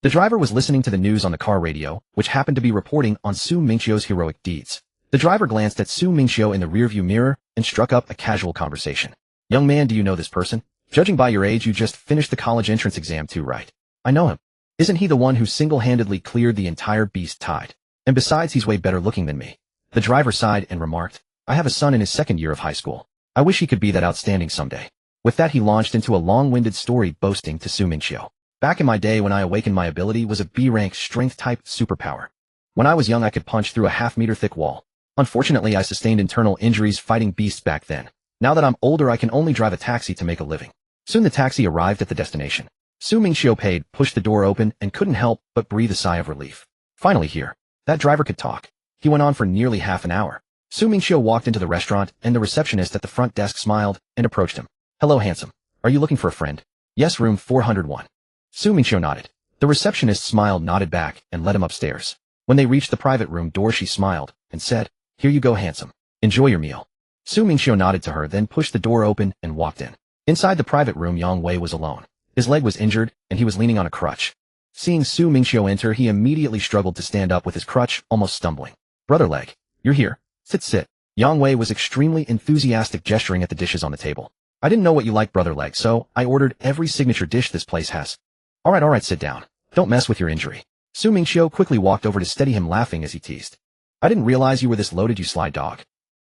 The driver was listening to the news on the car radio, which happened to be reporting on Mingqiu's heroic deeds. The driver glanced at Mingqiu in the rearview mirror and struck up a casual conversation. "Young man, do you know this person? Judging by your age, you just finished the college entrance exam too, right?" "I know him. Isn't he the one who single-handedly cleared the entire beast tide? And besides, he's way better looking than me." The driver sighed and remarked, "I have a son in his second year of high school. I wish he could be that outstanding someday." With that, he launched into a long-winded story boasting to Mingqiu. "Back in my day, when I awakened, my ability was a B-rank strength-type superpower. When I was young, I could punch through a half-meter-thick wall. Unfortunately, I sustained internal injuries fighting beasts back then. Now that I'm older, I can only drive a taxi to make a living." Soon the taxi arrived at the destination. Mingqiu paid, pushed the door open, and couldn't help but breathe a sigh of relief. Finally here. That driver could talk. He went on for nearly half an hour. Mingqiu walked into the restaurant, and the receptionist at the front desk smiled and approached him. "Hello, handsome. Are you looking for a friend?" "Yes, room 401. Mingqiu nodded. The receptionist smiled, nodded back, and led him upstairs. When they reached the private room door, she smiled and said, "Here you go, handsome. Enjoy your meal." Mingqiu nodded to her, then pushed the door open and walked in. Inside the private room, Yang Wei was alone. His leg was injured, and he was leaning on a crutch. Seeing Mingqiu enter, he immediately struggled to stand up with his crutch, almost stumbling. "Brother Leg, you're here. Sit. Yang Wei was extremely enthusiastic, gesturing at the dishes on the table. "I didn't know what you like, Brother Leg, so I ordered every signature dish this place has." All right, sit down. Don't mess with your injury." Mingqiu quickly walked over to steady him, laughing as he teased. "I didn't realize you were this loaded, you sly dog."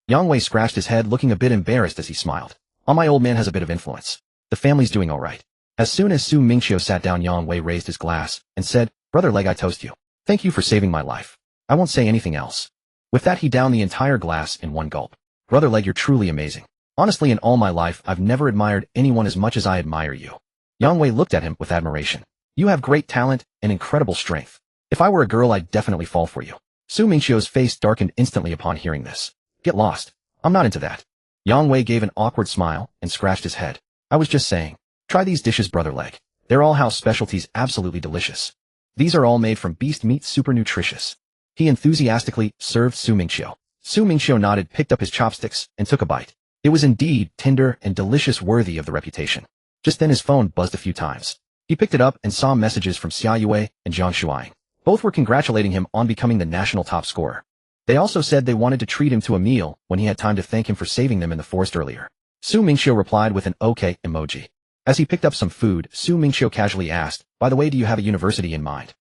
Yang Wei scratched his head, looking a bit embarrassed as he smiled. My old man has a bit of influence. The family's doing all right." As soon as Mingqiu sat down, Yang Wei raised his glass and said, "Brother Leg, I toast you. Thank you for saving my life. I won't say anything else." With that, he downed the entire glass in one gulp. "Brother Leg, you're truly amazing. Honestly, in all my life, I've never admired anyone as much as I admire you." Yang Wei looked at him with admiration. "You have great talent and incredible strength. If I were a girl, I'd definitely fall for you." Mingqiu's face darkened instantly upon hearing this. "Get lost. I'm not into that." Yang Wei gave an awkward smile and scratched his head. "I was just saying. Try these dishes, Brother Leg. They're all house specialties, absolutely delicious. These are all made from beast meat, super nutritious." He enthusiastically served Mingqiu. Mingqiu nodded, picked up his chopsticks, and took a bite. It was indeed tender and delicious, worthy of the reputation. Just then his phone buzzed a few times. He picked it up and saw messages from Xia Yue and Zhang Shuai. Both were congratulating him on becoming the national top scorer. They also said they wanted to treat him to a meal when he had time to thank him for saving them in the forest earlier. Mingqiu replied with an okay emoji. As he picked up some food, Mingqiu casually asked, "By the way, do you have a university in mind?"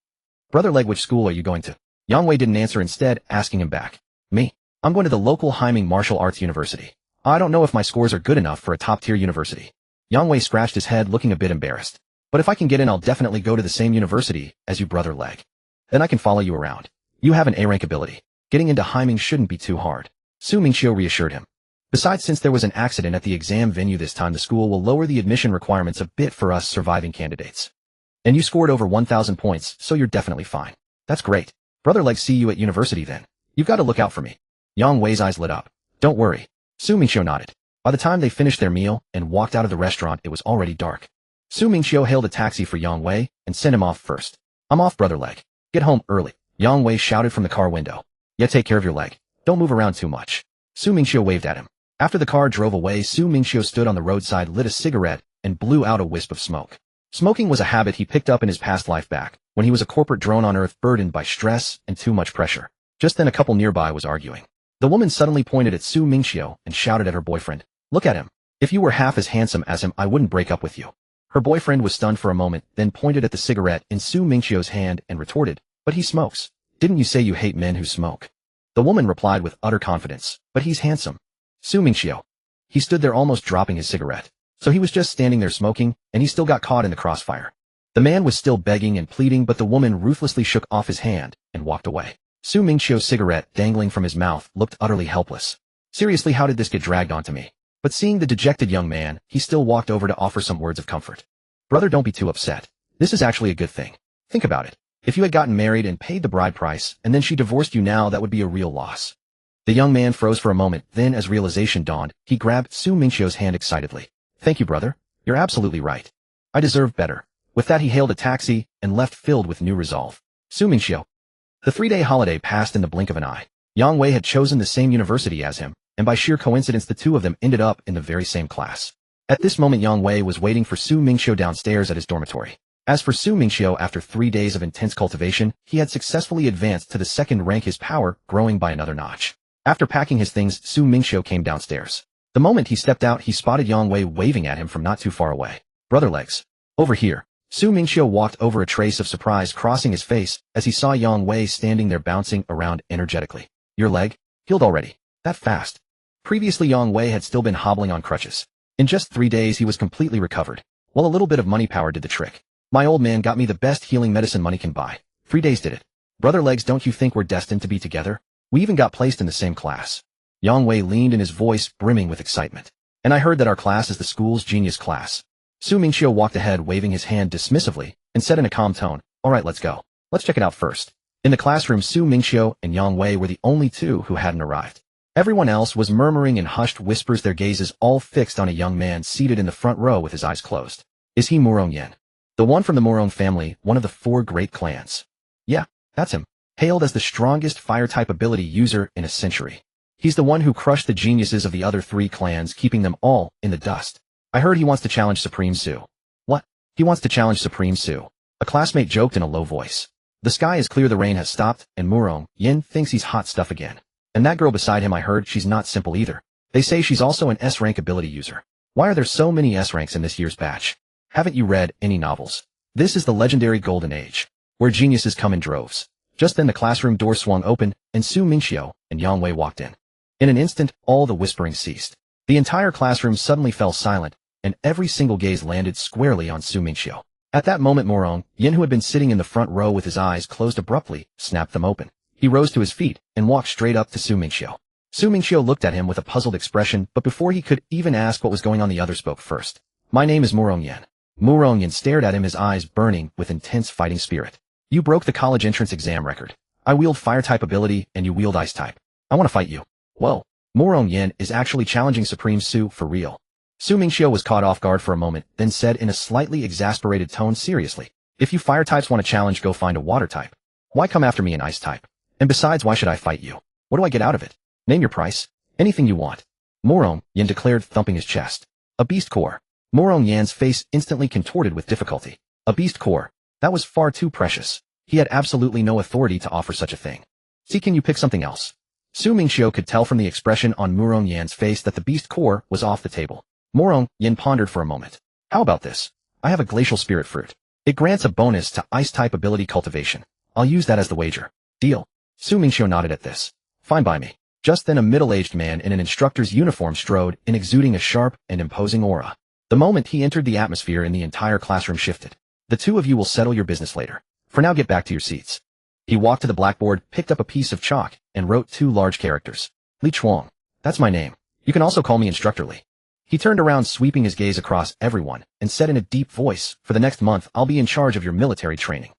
"Brother Leg, which school are you going to?" Yang Wei didn't answer, instead asking him back. "Me? I'm going to the local Haiming Martial Arts University. I don't know if my scores are good enough for a top-tier university." Yang Wei scratched his head, looking a bit embarrassed. "But if I can get in, I'll definitely go to the same university as you, Brother Leg. Then I can follow you around. You have an A-rank ability. Getting into Haiming shouldn't be too hard." Mingqiu reassured him. "Besides, since there was an accident at the exam venue this time, the school will lower the admission requirements a bit for us surviving candidates. And you scored over 1,000 points, so you're definitely fine." "That's great. Brother Leg, see you at university then. You've got to look out for me." Yang Wei's eyes lit up. "Don't worry." Mingqiu nodded. By the time they finished their meal and walked out of the restaurant, it was already dark. Mingqiu hailed a taxi for Yang Wei and sent him off first. "I'm off, Brother Leg. Get home early." Yang Wei shouted from the car window. "Yeah, take care of your leg. Don't move around too much." Mingqiu waved at him. After the car drove away, Mingqiu stood on the roadside, lit a cigarette, and blew out a wisp of smoke. Smoking was a habit he picked up in his past life back, when he was a corporate drone on Earth burdened by stress and too much pressure. Just then a couple nearby was arguing. The woman suddenly pointed at Su Mingqiu and shouted at her boyfriend, "Look at him. If you were half as handsome as him, I wouldn't break up with you." Her boyfriend was stunned for a moment, then pointed at the cigarette in Su Mingqiu's hand and retorted, "But he smokes. Didn't you say you hate men who smoke?" The woman replied with utter confidence, "But he's handsome." Su Mingqiu. He stood there almost dropping his cigarette. So he was just standing there smoking, and he still got caught in the crossfire. The man was still begging and pleading, but the woman ruthlessly shook off his hand and walked away. Su Mingqiu's cigarette dangling from his mouth looked utterly helpless. Seriously, how did this get dragged onto me? But seeing the dejected young man, he still walked over to offer some words of comfort. "Brother, don't be too upset. This is actually a good thing. Think about it. If you had gotten married and paid the bride price, and then she divorced you now, that would be a real loss." The young man froze for a moment, then as realization dawned, he grabbed Su Mingqiu's hand excitedly. "Thank you, brother. You're absolutely right. I deserve better." With that he hailed a taxi and left filled with new resolve. Su Mingqiu. The 3-day holiday passed in the blink of an eye. Yang Wei had chosen the same university as him, and by sheer coincidence the two of them ended up in the very same class. At this moment Yang Wei was waiting for Su Mingqiu downstairs at his dormitory. As for Su Mingqiu, after 3 days of intense cultivation, he had successfully advanced to the second rank, his power growing by another notch. After packing his things, Su Mingqiu came downstairs. The moment he stepped out, he spotted Yang Wei waving at him from not too far away. "Brother Legs. Over here." Su Mingqiu walked over, a trace of surprise crossing his face as he saw Yang Wei standing there bouncing around energetically. "Your leg? Healed already? That fast?" Previously Yang Wei had still been hobbling on crutches. In just 3 days he was completely recovered. Well, a little bit of money power did the trick. "My old man got me the best healing medicine money can buy. 3 days did it. Brother Legs, don't you think we're destined to be together? We even got placed in the same class." Yang Wei leaned in, his voice brimming with excitement. "And I heard that our class is the school's genius class." Su Mingqiu walked ahead, waving his hand dismissively, and said in a calm tone, "All right, let's go. Let's check it out first." In the classroom, Su Mingqiu and Yang Wei were the only two who hadn't arrived. Everyone else was murmuring in hushed whispers, their gazes all fixed on a young man seated in the front row with his eyes closed. "Is he Murong Yan? The one from the Murong family, one of the 4 great clans?" "Yeah, that's him. Hailed as the strongest fire-type ability user in a century. He's the one who crushed the geniuses of the other 3 clans, keeping them all in the dust. I heard he wants to challenge Supreme Su." "What? He wants to challenge Supreme Su?" a classmate joked in a low voice. "The sky is clear, the rain has stopped, and Murong Yan thinks he's hot stuff again. And that girl beside him, I heard she's not simple either. They say she's also an S-rank ability user. Why are there so many S-ranks in this year's batch? Haven't you read any novels? This is the legendary Golden Age, where geniuses come in droves." Just then the classroom door swung open, and Su Mingqiu and Yang Wei walked in. In an instant, all the whispering ceased. The entire classroom suddenly fell silent, and every single gaze landed squarely on Su Mingqiu. At that moment Murong Yan, who had been sitting in the front row with his eyes closed abruptly, snapped them open. He rose to his feet and walked straight up to Su Mingqiu. Su Mingqiu looked at him with a puzzled expression, but before he could even ask what was going on, the other spoke first. "My name is Murong Yan." Murong Yan stared at him, his eyes burning with intense fighting spirit. "You broke the college entrance exam record. I wield fire-type ability and you wield ice-type. I want to fight you." "Whoa. Murong Yan is actually challenging Supreme Su for real." Su Mingqiu was caught off guard for a moment, then said in a slightly exasperated tone, "Seriously, if you fire types want a challenge, go find a water type. Why come after me, an ice type? And besides, why should I fight you? What do I get out of it? Name your price. Anything you want." Murong Yan declared, thumping his chest. "A beast core." Murong Yan's face instantly contorted with difficulty. A beast core. That was far too precious. He had absolutely no authority to offer such a thing. "See, can you pick something else?" Su Mingqiu could tell from the expression on Murong Yan's face that the beast core was off the table. Murong Yan pondered for a moment. "How about this? I have a glacial spirit fruit. It grants a bonus to ice-type ability cultivation. I'll use that as the wager." "Deal." Su Mingqiu nodded at this. "Fine by me." Just then a middle-aged man in an instructor's uniform strode in, exuding a sharp and imposing aura. The moment he entered, the atmosphere in the entire classroom shifted. "The two of you will settle your business later. For now, get back to your seats." He walked to the blackboard, picked up a piece of chalk, and wrote 2 large characters. "Li Chuang. That's my name. You can also call me Instructor Li." He turned around, sweeping his gaze across everyone, and said in a deep voice, "For the next month, I'll be in charge of your military training."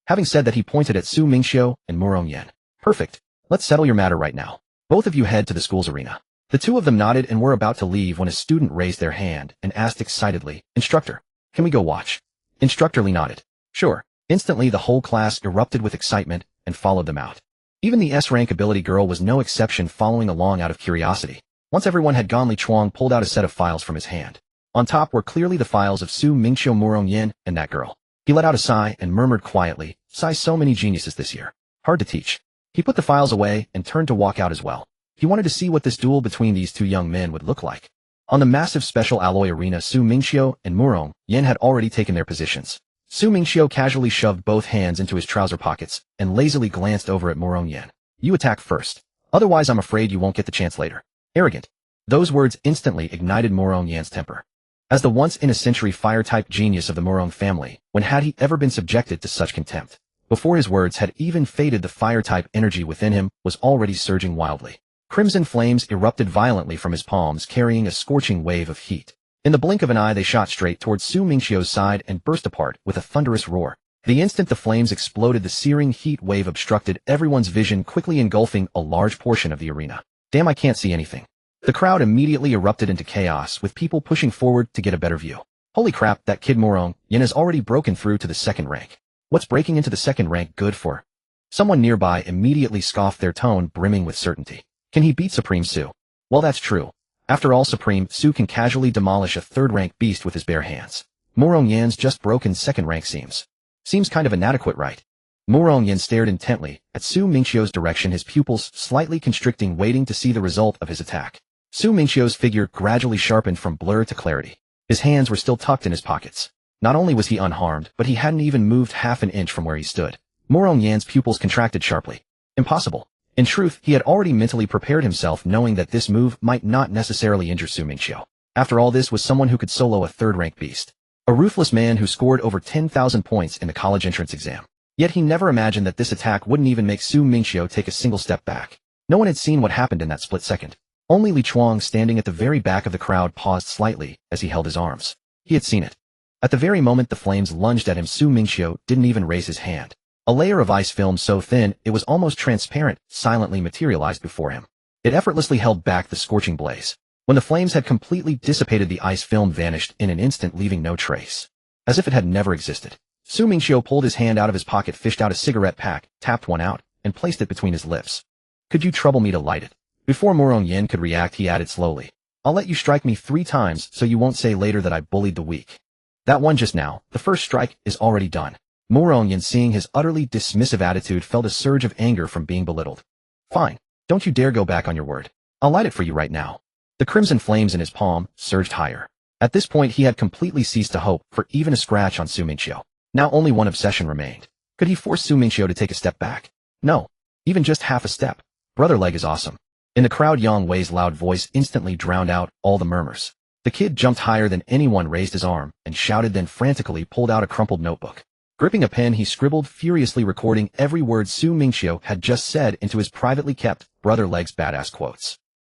Having said that, he pointed at Su Mingqiu and Murong Yan. "Perfect. Let's settle your matter right now. Both of you head to the school's arena." The two of them nodded and were about to leave when a student raised their hand and asked excitedly, "Instructor, can we go watch?" Instructor Li nodded. "Sure." Instantly the whole class erupted with excitement and followed them out. Even the S-rank ability girl was no exception, following along out of curiosity. Once everyone had gone, Li Chuang pulled out a set of files from his hand. On top were clearly the files of Su Mingqiu, Murong Yin, and that girl. He let out a sigh and murmured quietly, "Sigh, so many geniuses this year. Hard to teach." He put the files away and turned to walk out as well. He wanted to see what this duel between these two young men would look like. On the massive special alloy arena, Su Mingqiu and Murong Yin had already taken their positions. Su Mingqiu casually shoved both hands into his trouser pockets and lazily glanced over at Murong Yin. "You attack first. Otherwise I'm afraid you won't get the chance later." Arrogant. Those words instantly ignited Murong Yin's temper. As the once-in-a-century fire-type genius of the Murong family, when had he ever been subjected to such contempt? Before his words had even faded, the fire-type energy within him was already surging wildly. Crimson flames erupted violently from his palms, carrying a scorching wave of heat. In the blink of an eye, they shot straight towards Su Mingqiu's side and burst apart with a thunderous roar. The instant the flames exploded, the searing heat wave obstructed everyone's vision, quickly engulfing a large portion of the arena. "Damn, I can't see anything." The crowd immediately erupted into chaos, with people pushing forward to get a better view. "Holy crap, that kid Murong Yin has already broken through to the second rank. What's breaking into the second rank good for?" Someone nearby immediately scoffed, their tone brimming with certainty. "Can he beat Supreme Su?" "Well, that's true. After all, Supreme Su can casually demolish a third-rank beast with his bare hands. Murong Yin's just broken second rank seems kind of inadequate, right?" Murong Yin stared intently at Su Mingqiu's direction, his pupils slightly constricting, waiting to see the result of his attack. Su Mingqiu's figure gradually sharpened from blur to clarity. His hands were still tucked in his pockets. Not only was he unharmed, but he hadn't even moved half an inch from where he stood. Murong Yin's pupils contracted sharply. Impossible. In truth, he had already mentally prepared himself, knowing that this move might not necessarily injure Su Mingqiu. After all, this was someone who could solo a third-rank beast. A ruthless man who scored over 10,000 points in the college entrance exam. Yet he never imagined that this attack wouldn't even make Su Mingqiu take a single step back. No one had seen what happened in that split second. Only Li Chuang, standing at the very back of the crowd, paused slightly as he held his arms. He had seen it. At the very moment the flames lunged at him, Su Mingqiu didn't even raise his hand. A layer of ice film so thin it was almost transparent silently materialized before him. It effortlessly held back the scorching blaze. When the flames had completely dissipated, the ice film vanished in an instant, leaving no trace. As if it had never existed. Su Mingqiu pulled his hand out of his pocket, fished out a cigarette pack, tapped one out, and placed it between his lips. "Could you trouble me to light it?" Before Murong Yin could react, he added slowly, "I'll let you strike me 3 times so you won't say later that I bullied the weak. That one just now, the first strike, is already done." Murong Yin, seeing his utterly dismissive attitude, felt a surge of anger from being belittled. "Fine. Don't you dare go back on your word. I'll light it for you right now." The crimson flames in his palm surged higher. At this point he had completely ceased to hope for even a scratch on Su Mingqiu. Now only one obsession remained. Could he force Su Mingqiu to take a step back? No. Even just half a step. "Brother Leg is awesome." In the crowd, Yang Wei's loud voice instantly drowned out all the murmurs. The kid jumped higher than anyone, raised his arm, and shouted, then frantically pulled out a crumpled notebook. Gripping a pen, he scribbled furiously, recording every word Su Mingqiu had just said into his privately kept Brother Leg's badass quotes.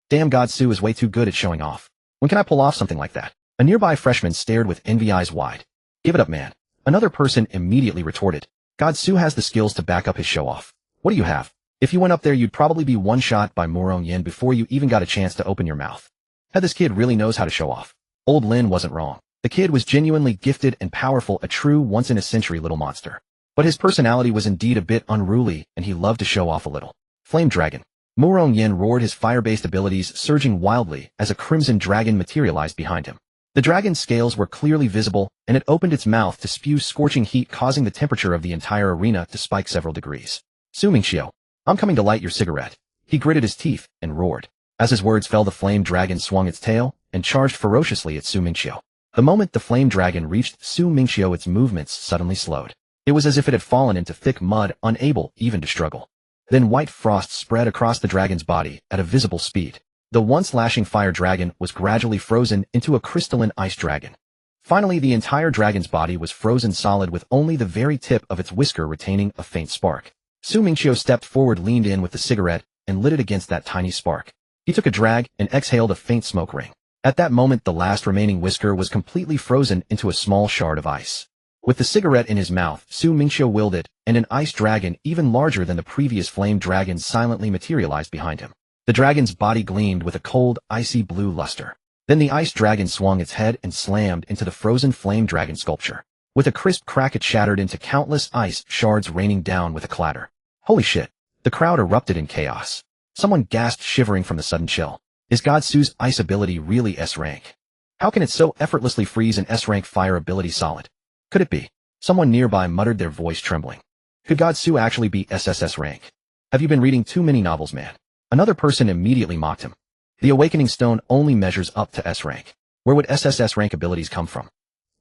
"Damn, God, Su is way too good at showing off. When can I pull off something like that?" A nearby freshman stared with envy, eyes wide. "Give it up, man." Another person immediately retorted. "God, Su has the skills to back up his show-off. What do you have? If you went up there, you'd probably be one-shot by Murong Yin before you even got a chance to open your mouth." Had this kid really knows how to show off. Old Lin wasn't wrong. The kid was genuinely gifted and powerful, a true once-in-a-century little monster. But his personality was indeed a bit unruly, and he loved to show off a little. Flame Dragon. Murong Yin roared, his fire-based abilities surging wildly as a crimson dragon materialized behind him. The dragon's scales were clearly visible, and it opened its mouth to spew scorching heat, causing the temperature of the entire arena to spike several degrees. "Su Mingqiu, I'm coming to light your cigarette." He gritted his teeth and roared. As his words fell, the flame dragon swung its tail and charged ferociously at Su Mingqiu. The moment the flame dragon reached Su Mingqiu, its movements suddenly slowed. It was as if it had fallen into thick mud, unable even to struggle. Then white frost spread across the dragon's body at a visible speed. The once lashing fire dragon was gradually frozen into a crystalline ice dragon. Finally, the entire dragon's body was frozen solid, with only the very tip of its whisker retaining a faint spark. Su Mingqiu stepped forward, leaned in with the cigarette, and lit it against that tiny spark. He took a drag and exhaled a faint smoke ring. At that moment, the last remaining whisker was completely frozen into a small shard of ice. With the cigarette in his mouth, Su Mingqiu willed it, and an ice dragon even larger than the previous flame dragon silently materialized behind him. The dragon's body gleamed with a cold, icy blue luster. Then the ice dragon swung its head and slammed into the frozen flame dragon sculpture. With a crisp crack, it shattered into countless ice shards, raining down with a clatter. Holy shit! The crowd erupted in chaos. Someone gasped, shivering from the sudden chill. Is God Su's ice ability really S rank? How can it so effortlessly freeze an S-rank fire ability solid? Could it be? Someone nearby muttered, their voice trembling. Could God Su actually be SSS rank? Have you been reading too many novels, man? Another person immediately mocked him. The awakening stone only measures up to S rank. Where would SSS rank abilities come from?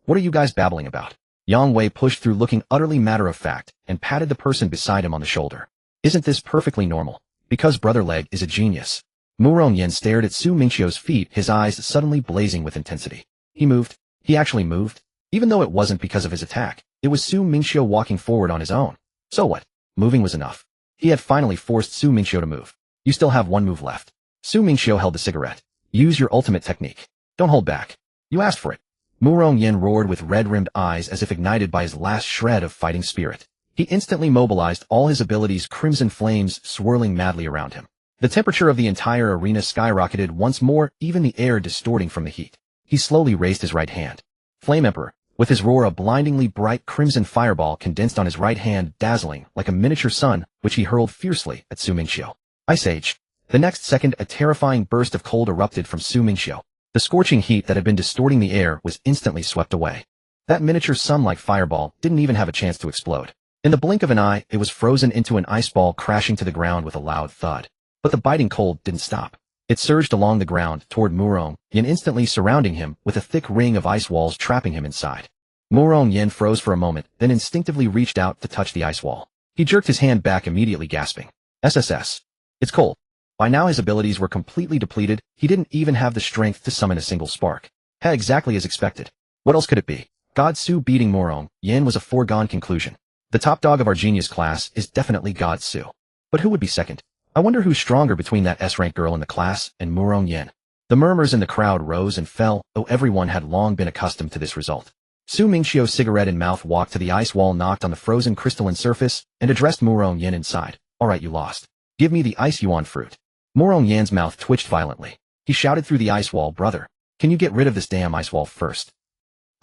What are you guys babbling about? Yang Wei pushed through, looking utterly matter-of-fact, and patted the person beside him on the shoulder. Isn't this perfectly normal? Because Brother Leg is a genius. Mu Rongyan stared at Su Mingqiu's feet, his eyes suddenly blazing with intensity. He moved. He actually moved. Even though it wasn't because of his attack, it was Su Mingqiu walking forward on his own. So what? Moving was enough. He had finally forced Su Mingqiu to move. You still have one move left. Su Mingqiu held the cigarette. Use your ultimate technique. Don't hold back. You asked for it. Mu Rongyan roared with red-rimmed eyes as if ignited by his last shred of fighting spirit. He instantly mobilized all his abilities, crimson flames swirling madly around him. The temperature of the entire arena skyrocketed once more, even the air distorting from the heat. He slowly raised his right hand. Flame Emperor, with his roar, a blindingly bright crimson fireball condensed on his right hand, dazzling like a miniature sun, which he hurled fiercely at Su Mingqiu. Ice Age. The next second, a terrifying burst of cold erupted from Su Mingqiu. The scorching heat that had been distorting the air was instantly swept away. That miniature sun-like fireball didn't even have a chance to explode. In the blink of an eye, it was frozen into an ice ball, crashing to the ground with a loud thud. But the biting cold didn't stop. It surged along the ground toward Mu Rongyan, instantly surrounding him with a thick ring of ice walls, trapping him inside. Mu Rongyan froze for a moment, then instinctively reached out to touch the ice wall. He jerked his hand back, immediately gasping. SSS. It's cold. By now his abilities were completely depleted. He didn't even have the strength to summon a single spark. Exactly as expected. What else could it be? God Su beating Mu Rongyan was a foregone conclusion. The top dog of our genius class is definitely God Su. But who would be second? I wonder who's stronger between that S-rank girl in the class and Mu Rongyan. The murmurs in the crowd rose and fell, though everyone had long been accustomed to this result. Su Mingqiu, cigarette in mouth, walked to the ice wall, knocked on the frozen crystalline surface, and addressed Mu Rongyan inside. Alright, you lost. Give me the ice yuan fruit. Mu Rongyan's mouth twitched violently. He shouted through the ice wall, brother, can you get rid of this damn ice wall first?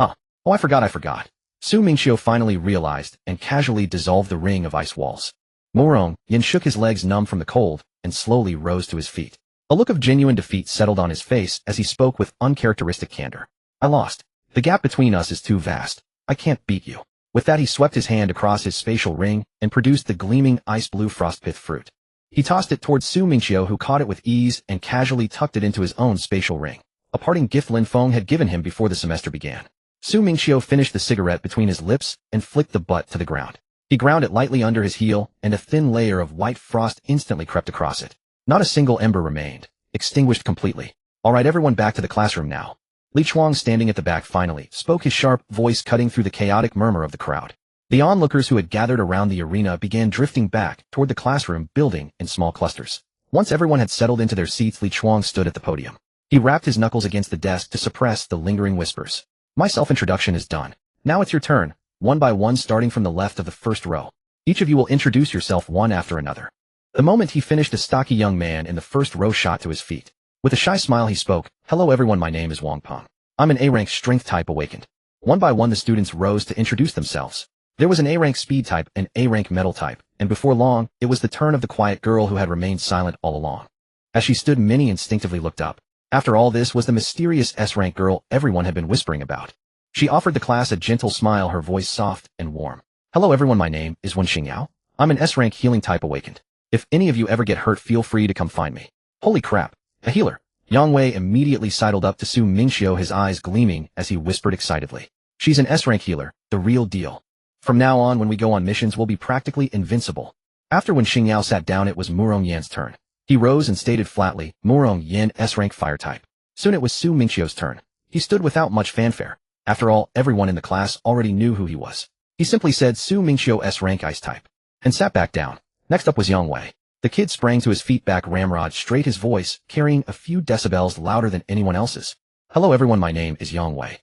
Oh, I forgot. Su Mingqiu finally realized and casually dissolved the ring of ice walls. Mu Rongyan shook his legs, numb from the cold, and slowly rose to his feet. A look of genuine defeat settled on his face as he spoke with uncharacteristic candor. I lost. The gap between us is too vast. I can't beat you. With that, he swept his hand across his spatial ring and produced the gleaming ice blue frostpith fruit. He tossed it towards Su Mingqiu, who caught it with ease and casually tucked it into his own spatial ring, a parting gift Lin Feng had given him before the semester began. Su Mingqiu finished the cigarette between his lips and flicked the butt to the ground. He ground it lightly under his heel, and a thin layer of white frost instantly crept across it. Not a single ember remained, extinguished completely. Alright, everyone, back to the classroom now. Li Chuang, standing at the back, finally spoke, his sharp voice cutting through the chaotic murmur of the crowd. The onlookers who had gathered around the arena began drifting back toward the classroom building in small clusters. Once everyone had settled into their seats, Li Chuang stood at the podium. He rapped his knuckles against the desk to suppress the lingering whispers. My self-introduction is done. Now it's your turn, one by one, starting from the left of the first row. Each of you will introduce yourself one after another. The moment he finished, a stocky young man in the first row shot to his feet. With a shy smile he spoke, hello everyone, my name is Wang Peng. I'm an A-rank strength type awakened. One by one the students rose to introduce themselves. There was an A-rank speed type, an A-rank metal type, and before long, it was the turn of the quiet girl who had remained silent all along. As she stood, many instinctively looked up. After all, this was the mysterious S-rank girl everyone had been whispering about. She offered the class a gentle smile, her voice soft and warm. Hello everyone, my name is Wen Xingyao. I'm an S-rank healing type awakened. If any of you ever get hurt, feel free to come find me. Holy crap, a healer. Yang Wei immediately sidled up to Su Mingqiu, his eyes gleaming as he whispered excitedly. She's an S-rank healer, the real deal. From now on, when we go on missions, we'll be practically invincible. After Wen Xingyao sat down, it was Mu Rongyan's turn. He rose and stated flatly, Mu Rongyan, S-rank fire type. Soon it was Su Mingqiu's turn. He stood without much fanfare. After all, everyone in the class already knew who he was. He simply said Su Mingqiu, S-rank ice type, and sat back down. Next up was Yang Wei. The kid sprang to his feet, back ramrod straight, his voice carrying a few decibels louder than anyone else's. Hello everyone, my name is Yang Wei.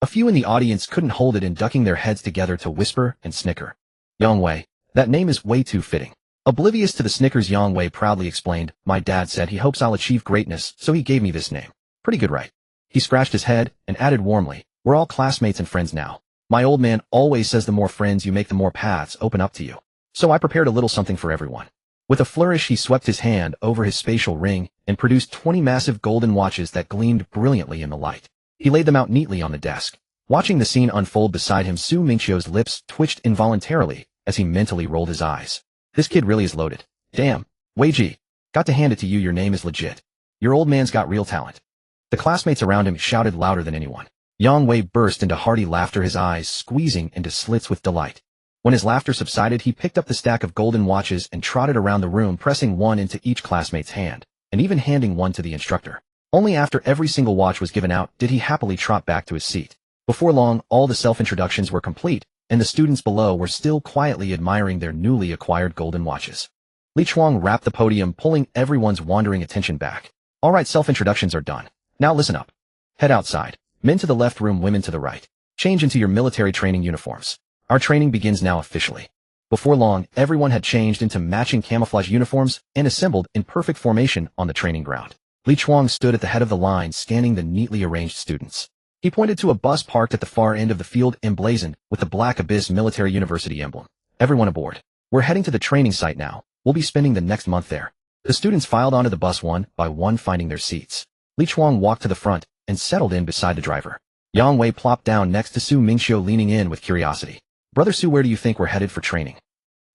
A few in the audience couldn't hold it in, ducking their heads together to whisper and snicker. Yang Wei. That name is way too fitting. Oblivious to the snickers, Yang Wei proudly explained, my dad said he hopes I'll achieve greatness, so he gave me this name. Pretty good, right? He scratched his head and added warmly, we're all classmates and friends now. My old man always says the more friends you make, the more paths open up to you. So I prepared a little something for everyone. With a flourish, he swept his hand over his spatial ring and produced 20 massive golden watches that gleamed brilliantly in the light. He laid them out neatly on the desk. Watching the scene unfold beside him, Su Mingqiu's lips twitched involuntarily as he mentally rolled his eyes. This kid really is loaded. Damn. Wei Ji. Got to hand it to you, your name is legit. Your old man's got real talent. The classmates around him shouted louder than anyone. Yang Wei burst into hearty laughter, his eyes squeezing into slits with delight. When his laughter subsided, he picked up the stack of golden watches and trotted around the room, pressing one into each classmate's hand, and even handing one to the instructor. Only after every single watch was given out did he happily trot back to his seat. Before long, all the self-introductions were complete, and the students below were still quietly admiring their newly acquired golden watches. Li Chuang rapped the podium, pulling everyone's wandering attention back. All right, self-introductions are done. Now listen up. Head outside. Men to the left room, women to the right. Change into your military training uniforms. Our training begins now officially. Before long, everyone had changed into matching camouflage uniforms and assembled in perfect formation on the training ground. Li Chuang stood at the head of the line, scanning the neatly arranged students. He pointed to a bus parked at the far end of the field, emblazoned with the Black Abyss Military University emblem. Everyone aboard. We're heading to the training site now. We'll be spending the next month there. The students filed onto the bus one by one, finding their seats. Li Chuang walked to the front and settled in beside the driver. Yang Wei plopped down next to Su Mingqiu, leaning in with curiosity. Brother Su, where do you think we're headed for training?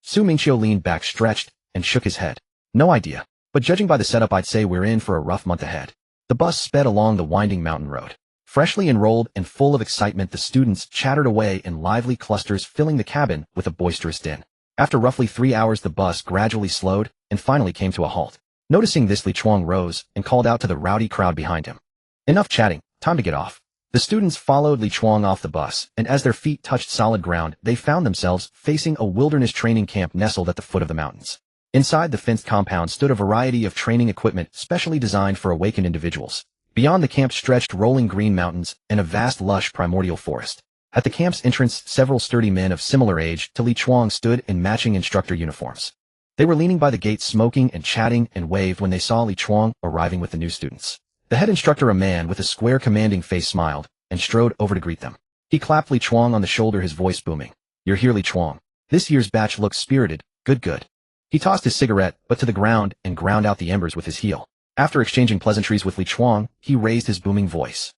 Su Mingqiu leaned back, stretched, and shook his head. No idea. But judging by the setup, I'd say we're in for a rough month ahead. The bus sped along the winding mountain road. Freshly enrolled and full of excitement, the students chattered away in lively clusters, filling the cabin with a boisterous din. After roughly 3 hours, the bus gradually slowed and finally came to a halt. Noticing this, Li Chuang rose and called out to the rowdy crowd behind him. Enough chatting, time to get off. The students followed Li Chuang off the bus, and as their feet touched solid ground, they found themselves facing a wilderness training camp nestled at the foot of the mountains. Inside the fenced compound stood a variety of training equipment specially designed for awakened individuals. Beyond the camp stretched rolling green mountains and a vast lush primordial forest. At the camp's entrance, several sturdy men of similar age to Li Chuang stood in matching instructor uniforms. They were leaning by the gate, smoking and chatting, and waved when they saw Li Chuang arriving with the new students. The head instructor, a man with a square commanding face, smiled and strode over to greet them. He clapped Li Chuang on the shoulder, his voice booming. You're here, Li Chuang. This year's batch looks spirited. Good. He tossed his cigarette butt to the ground and ground out the embers with his heel. After exchanging pleasantries with Li Chuang, he raised his booming voice.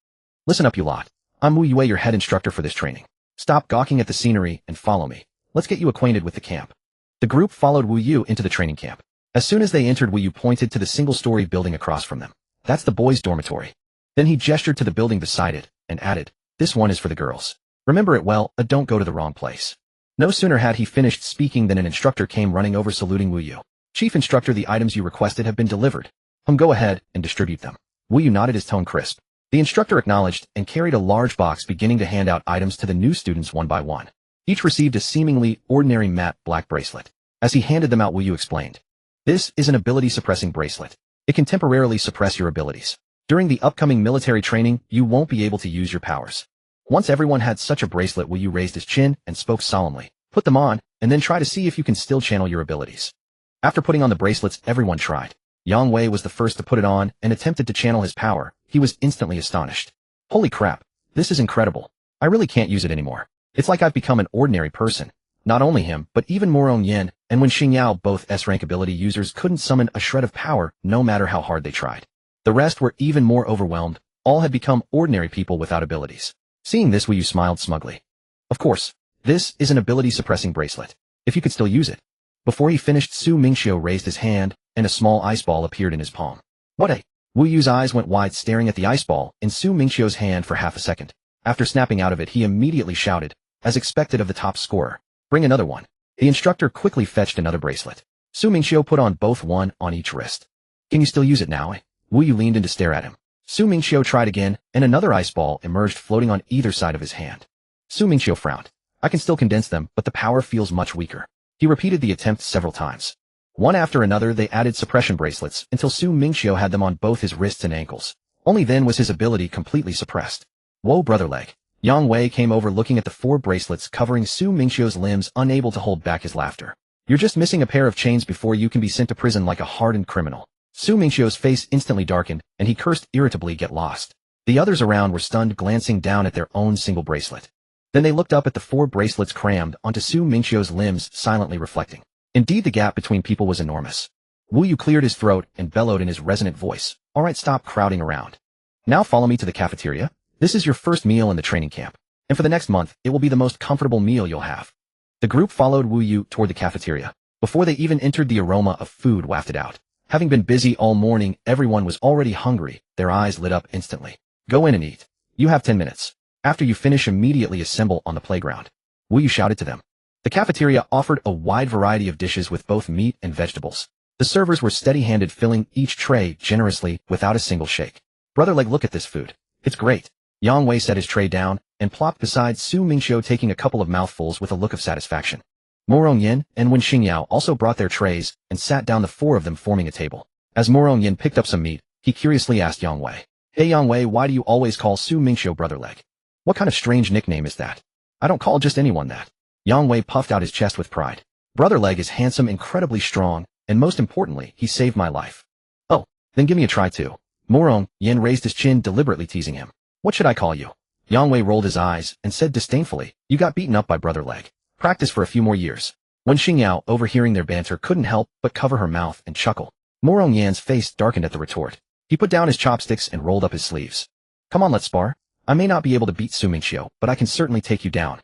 Listen up, you lot. I'm Wu Yue, your head instructor for this training. Stop gawking at the scenery and follow me. Let's get you acquainted with the camp. The group followed Wu Yu into the training camp. As soon as they entered, Wu Yu pointed to the single-story building across from them. That's the boys' dormitory. Then he gestured to the building beside it and added, this one is for the girls. Remember it well, don't go to the wrong place. No sooner had he finished speaking than an instructor came running over, saluting Wu Yu. Chief instructor, the items you requested have been delivered. Go ahead and distribute them. Wu Yu nodded, his tone crisp. The instructor acknowledged and carried a large box, beginning to hand out items to the new students one by one. Each received a seemingly ordinary matte black bracelet. As he handed them out, Wu Yu explained. This is an ability-suppressing bracelet. It can temporarily suppress your abilities. During the upcoming military training, you won't be able to use your powers. Once everyone had such a bracelet, Wu Yu raised his chin and spoke solemnly. Put them on, and then try to see if you can still channel your abilities. After putting on the bracelets, everyone tried. Yang Wei was the first to put it on and attempted to channel his power. He was instantly astonished. Holy crap, this is incredible. I really can't use it anymore. It's like I've become an ordinary person. Not only him, but even Morong Yen and Wen Xingyao, both S-rank ability users, couldn't summon a shred of power no matter how hard they tried. The rest were even more overwhelmed. All had become ordinary people without abilities. Seeing this, Wu Yu smiled smugly. Of course, this is an ability-suppressing bracelet. If you could still use it. Before he finished, Su Mingqiu raised his hand, and a small ice ball appeared in his palm. What a... Wu Yu's eyes went wide, staring at the ice ball in Su Mingqiu's hand for half a second. After snapping out of it, he immediately shouted, as expected of the top scorer, bring another one. The instructor quickly fetched another bracelet. Su Mingqiu put on both, one on each wrist. Can you still use it now? Wu Yu leaned in to stare at him. Su Mingqiu tried again, and another ice ball emerged, floating on either side of his hand. Su Mingqiu frowned. I can still condense them, but the power feels much weaker. He repeated the attempt several times. One after another, they added suppression bracelets until Su Mingqiu had them on both his wrists and ankles. Only then was his ability completely suppressed. Whoa, brother leg. Yang Wei came over, looking at the 4 bracelets covering Su Mingqiu's limbs, unable to hold back his laughter. You're just missing a pair of chains before you can be sent to prison like a hardened criminal. Su Mingqiu's face instantly darkened, and he cursed irritably, get lost. The others around were stunned, glancing down at their own single bracelet. Then they looked up at the 4 bracelets crammed onto Su Mingqiu's limbs, silently reflecting. Indeed, the gap between people was enormous. Wu Yu cleared his throat and bellowed in his resonant voice. All right, stop crowding around. Now follow me to the cafeteria. This is your first meal in the training camp, and for the next month, it will be the most comfortable meal you'll have. The group followed Wu Yu toward the cafeteria. Before they even entered, the aroma of food wafted out. Having been busy all morning, everyone was already hungry. Their eyes lit up instantly. Go in and eat. You have 10 minutes. After you finish, immediately assemble on the playground. Wu Yu shouted to them. The cafeteria offered a wide variety of dishes with both meat and vegetables. The servers were steady-handed, filling each tray generously without a single shake. Brother Leg, look at this food. It's great. Yang Wei set his tray down and plopped beside Su Mingqiu, taking a couple of mouthfuls with a look of satisfaction. Morong Yin and Wen Xingyao also brought their trays and sat down, the four of them forming a table. As Morong Yin picked up some meat, he curiously asked Yang Wei, "Hey Yang Wei, why do you always call Su Mingqiu Brother Leg? What kind of strange nickname is that? I don't call just anyone that." Yang Wei puffed out his chest with pride. Brother Leg is handsome, incredibly strong, and most importantly, he saved my life. Oh, then give me a try too. Morong Yin raised his chin, deliberately teasing him. What should I call you? Yang Wei rolled his eyes and said disdainfully, "You got beaten up by Brother Leg. Practice for a few more years." Wen Xingyao, overhearing their banter, couldn't help but cover her mouth and chuckle. Morong Yan's face darkened at the retort. He put down his chopsticks and rolled up his sleeves. "Come on, let's spar. I may not be able to beat Su Mingqiu, but I can certainly take you down."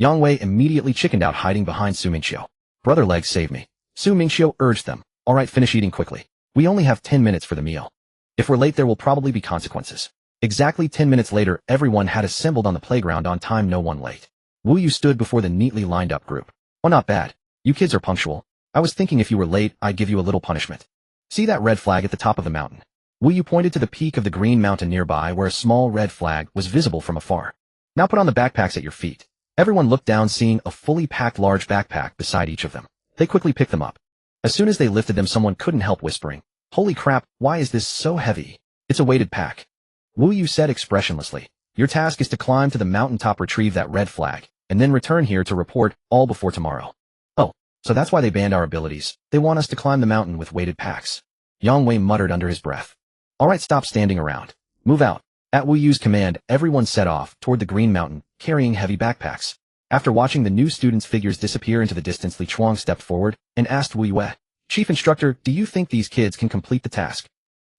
Yang Wei immediately chickened out, hiding behind Su Mingqiu. "Brother Leg, save me." Su Mingqiu urged them. "All right, finish eating quickly. We only have 10 minutes for the meal. If we're late, there will probably be consequences." Exactly 10 minutes later, everyone had assembled on the playground on time, no one late. Wu Yu stood before the neatly lined up group. "Oh, not bad. You kids are punctual. I was thinking if you were late, I'd give you a little punishment. See that red flag at the top of the mountain?" Wu Yu pointed to the peak of the green mountain nearby, where a small red flag was visible from afar. "Now put on the backpacks at your feet." Everyone looked down, seeing a fully packed large backpack beside each of them. They quickly picked them up. As soon as they lifted them, someone couldn't help whispering, "Holy crap, why is this so heavy?" "It's a weighted pack." Wu Yu said expressionlessly. "Your task is to climb to the mountaintop, retrieve that red flag, and then return here to report all before tomorrow." "Oh, so that's why they banned our abilities. They want us to climb the mountain with weighted packs." Yang Wei muttered under his breath. "All right, stop standing around. Move out." At Wu Yu's command, everyone set off toward the green mountain, carrying heavy backpacks. After watching the new students' figures disappear into the distance, Li Chuang stepped forward and asked Wu Yu, "Chief Instructor, do you think these kids can complete the task?"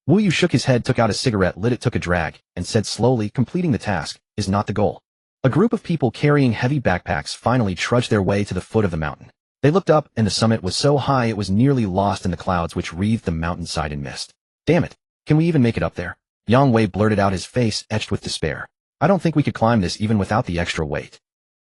Wu Yu shook his head, took out a cigarette, lit it, took a drag, and said slowly, "Completing the task is not the goal." A group of people carrying heavy backpacks finally trudged their way to the foot of the mountain. They looked up, and the summit was so high it was nearly lost in the clouds which wreathed the mountainside in mist. "Damn it, can we even make it up there?" Yang Wei blurted out, his face etched with despair. "I don't think we could climb this even without the extra weight."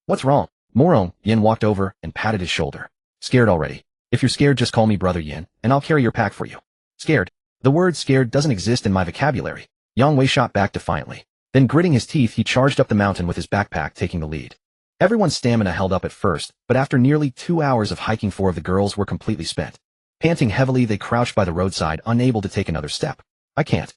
"What's wrong?" Morong Yin walked over and patted his shoulder. "Scared already? If you're scared, just call me Brother Yin, and I'll carry your pack for you." "Scared? The word scared doesn't exist in my vocabulary." Yang Wei shot back defiantly. Then, gritting his teeth, he charged up the mountain with his backpack taking the lead. Everyone's stamina held up at first, but after nearly 2 hours of hiking, 4 of the girls were completely spent. Panting heavily, they crouched by the roadside, unable to take another step. I can't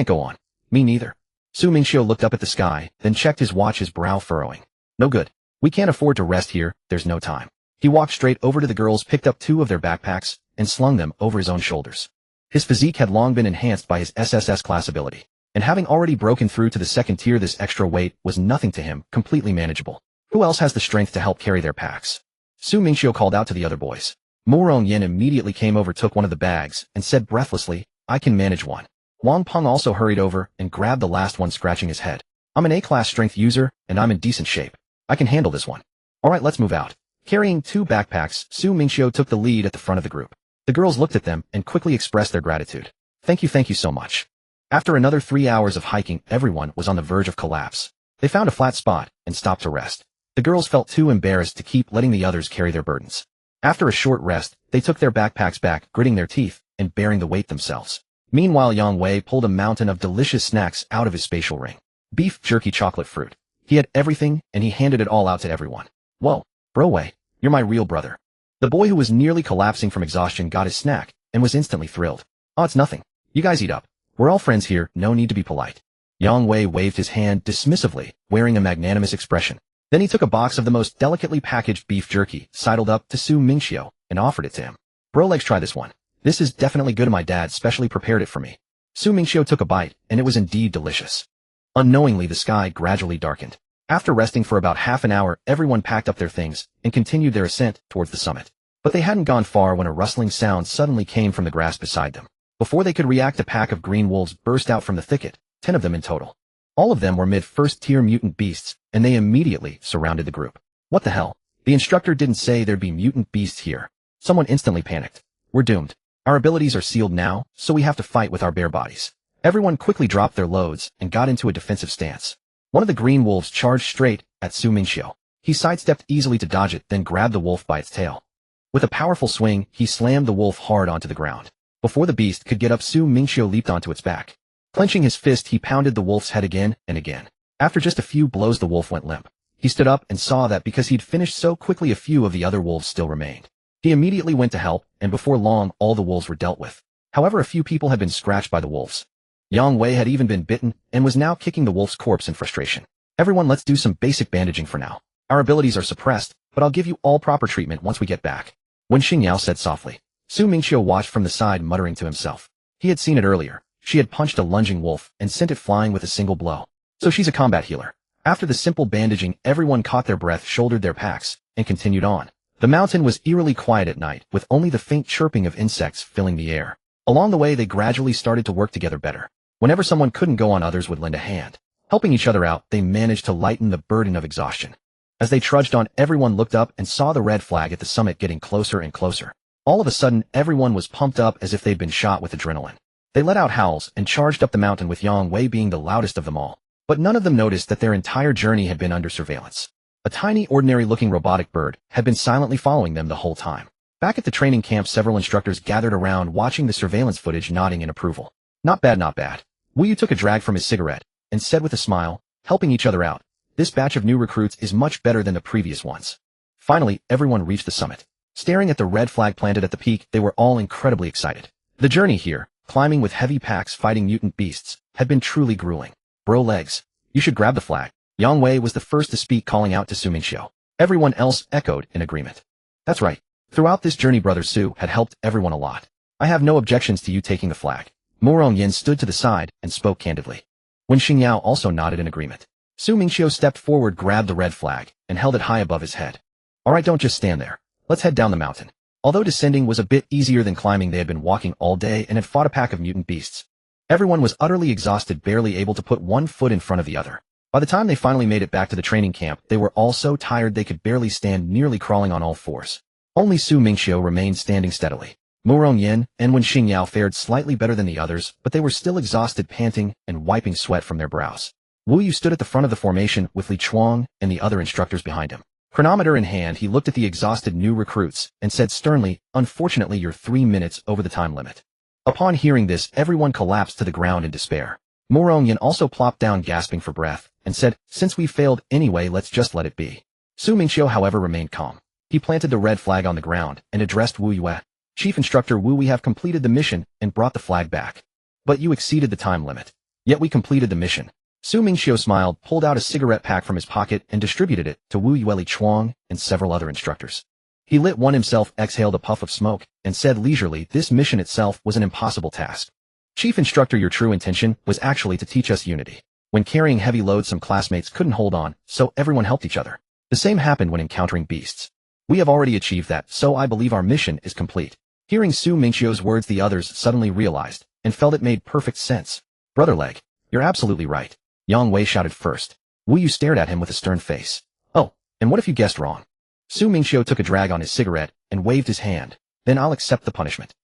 go on." "Me neither." Su Mingqiu looked up at the sky, then checked his watch, his brow furrowing. "No good. We can't afford to rest here, there's no time." He walked straight over to the girls, picked up 2 of their backpacks, and slung them over his own shoulders. His physique had long been enhanced by his SSS class ability, and having already broken through to the 2nd tier, this extra weight was nothing to him, completely manageable. Who else has the strength to help carry their packs? Su Mingqiu called out to the other boys. Morong Yin immediately came over, took one of the bags, and said breathlessly, "I can manage one." Wang Peng also hurried over and grabbed the last one, scratching his head. "I'm an A-class strength user, and I'm in decent shape. I can handle this one." "All right, let's move out." Carrying 2 backpacks, Su Mingqiu took the lead at the front of the group. The girls looked at them and quickly expressed their gratitude. Thank you so much." After another 3 hours of hiking, everyone was on the verge of collapse. They found a flat spot and stopped to rest. The girls felt too embarrassed to keep letting the others carry their burdens. After a short rest, they took their backpacks back, gritting their teeth and bearing the weight themselves. Meanwhile, Yang Wei pulled a mountain of delicious snacks out of his spatial ring. Beef jerky, chocolate fruit. He had everything, and he handed it all out to everyone. "Whoa, bro Wei, you're my real brother." The boy, who was nearly collapsing from exhaustion, got his snack and was instantly thrilled. "Oh, it's nothing. You guys eat up. We're all friends here, no need to be polite." Yang Wei waved his hand dismissively, wearing a magnanimous expression. Then he took a box of the most delicately packaged beef jerky, sidled up to Su Mingqiu, and offered it to him. "Bro Legs, try this one. This is definitely good. My dad specially prepared it for me." Su Mingqiu took a bite, and it was indeed delicious. Unknowingly, the sky gradually darkened. After resting for about half an hour, everyone packed up their things and continued their ascent towards the summit. But they hadn't gone far when a rustling sound suddenly came from the grass beside them. Before they could react, a pack of green wolves burst out from the thicket, 10 of them in total. All of them were mid-first-tier mutant beasts, and they immediately surrounded the group. What the hell? The instructor didn't say there'd be mutant beasts here. Someone instantly panicked. We're doomed. Our abilities are sealed now, so we have to fight with our bare bodies. Everyone quickly dropped their loads and got into a defensive stance. One of the green wolves charged straight at Mingqiu. He sidestepped easily to dodge it, then grabbed the wolf by its tail. With a powerful swing, he slammed the wolf hard onto the ground. Before the beast could get up, Mingqiu leaped onto its back. Clenching his fist, he pounded the wolf's head again and again. After just a few blows, the wolf went limp. He stood up and saw that because he'd finished so quickly, a few of the other wolves still remained. He immediately went to help, and before long, all the wolves were dealt with. However, a few people had been scratched by the wolves. Yang Wei had even been bitten and was now kicking the wolf's corpse in frustration. Everyone, let's do some basic bandaging for now. Our abilities are suppressed, but I'll give you all proper treatment once we get back. Wen Xingyao said softly. Mingqiu watched from the side, muttering to himself. He had seen it earlier. She had punched a lunging wolf and sent it flying with a single blow. So she's a combat healer. After the simple bandaging, everyone caught their breath, shouldered their packs, and continued on. The mountain was eerily quiet at night, with only the faint chirping of insects filling the air. Along the way, they gradually started to work together better. Whenever someone couldn't go on, others would lend a hand. Helping each other out, they managed to lighten the burden of exhaustion. As they trudged on, everyone looked up and saw the red flag at the summit getting closer and closer. All of a sudden, everyone was pumped up as if they'd been shot with adrenaline. They let out howls and charged up the mountain, with Yang Wei being the loudest of them all. But none of them noticed that their entire journey had been under surveillance. A tiny, ordinary-looking robotic bird had been silently following them the whole time. Back at the training camp, several instructors gathered around, watching the surveillance footage, nodding in approval. Not bad, not bad. Wu Yu took a drag from his cigarette and said with a smile, helping each other out, this batch of new recruits is much better than the previous ones. Finally, everyone reached the summit. Staring at the red flag planted at the peak, they were all incredibly excited. The journey here, climbing with heavy packs fighting mutant beasts, had been truly grueling. Bro legs, you should grab the flag. Yang Wei was the first to speak, calling out to Mingqiu. Everyone else echoed in agreement. That's right. Throughout this journey, Brother Su had helped everyone a lot. I have no objections to you taking the flag. Mu Rongyan stood to the side and spoke candidly. Wen Xingyao also nodded in agreement. Mingqiu stepped forward, grabbed the red flag, and held it high above his head. Alright, don't just stand there. Let's head down the mountain. Although descending was a bit easier than climbing, they had been walking all day and had fought a pack of mutant beasts. Everyone was utterly exhausted, barely able to put one foot in front of the other. By the time they finally made it back to the training camp, they were all so tired they could barely stand, nearly crawling on all fours. Only Mingqiu remained standing steadily. Mu Rongyan and Wen Xingyao fared slightly better than the others, but they were still exhausted, panting and wiping sweat from their brows. Wu Yu stood at the front of the formation with Li Chuang and the other instructors behind him. Chronometer in hand, he looked at the exhausted new recruits and said sternly, unfortunately, you're 3 minutes over the time limit. Upon hearing this, everyone collapsed to the ground in despair. Mu Rongyan also plopped down, gasping for breath, and said, since we failed anyway, let's just let it be. Mingqiu, however, remained calm. He planted the red flag on the ground and addressed Wu Yue. Chief Instructor Wu, we have completed the mission and brought the flag back. But you exceeded the time limit. Yet we completed the mission. Mingqiu smiled, pulled out a cigarette pack from his pocket, and distributed it to Wu Yue, Li Chuang, and several other instructors. He lit one himself, exhaled a puff of smoke, and said leisurely, this mission itself was an impossible task. Chief Instructor, your true intention was actually to teach us unity. When carrying heavy loads, some classmates couldn't hold on, so everyone helped each other. The same happened when encountering beasts. We have already achieved that, so I believe our mission is complete. Hearing Mingqiu's words, the others suddenly realized and felt it made perfect sense. Brother Leg, you're absolutely right. Yang Wei shouted first. Wu Yu stared at him with a stern face. Oh, and what if you guessed wrong? Mingqiu took a drag on his cigarette and waved his hand. Then I'll accept the punishment.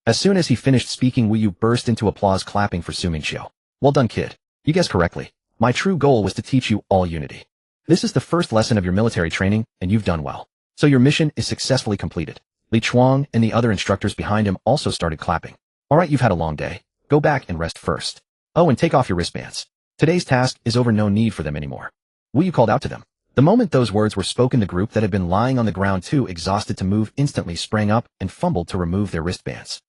As soon as he finished speaking, Wu Yu burst into applause, clapping for Mingqiu. Well done, kid. You guessed correctly. My true goal was to teach you all unity. This is the first lesson of your military training, and you've done well. So your mission is successfully completed. Li Chuang and the other instructors behind him also started clapping. Alright, you've had a long day. Go back and rest first. Oh, and take off your wristbands. Today's task is over, no need for them anymore. Wu Yu called out to them. The moment those words were spoken, the group that had been lying on the ground too exhausted to move instantly sprang up and fumbled to remove their wristbands.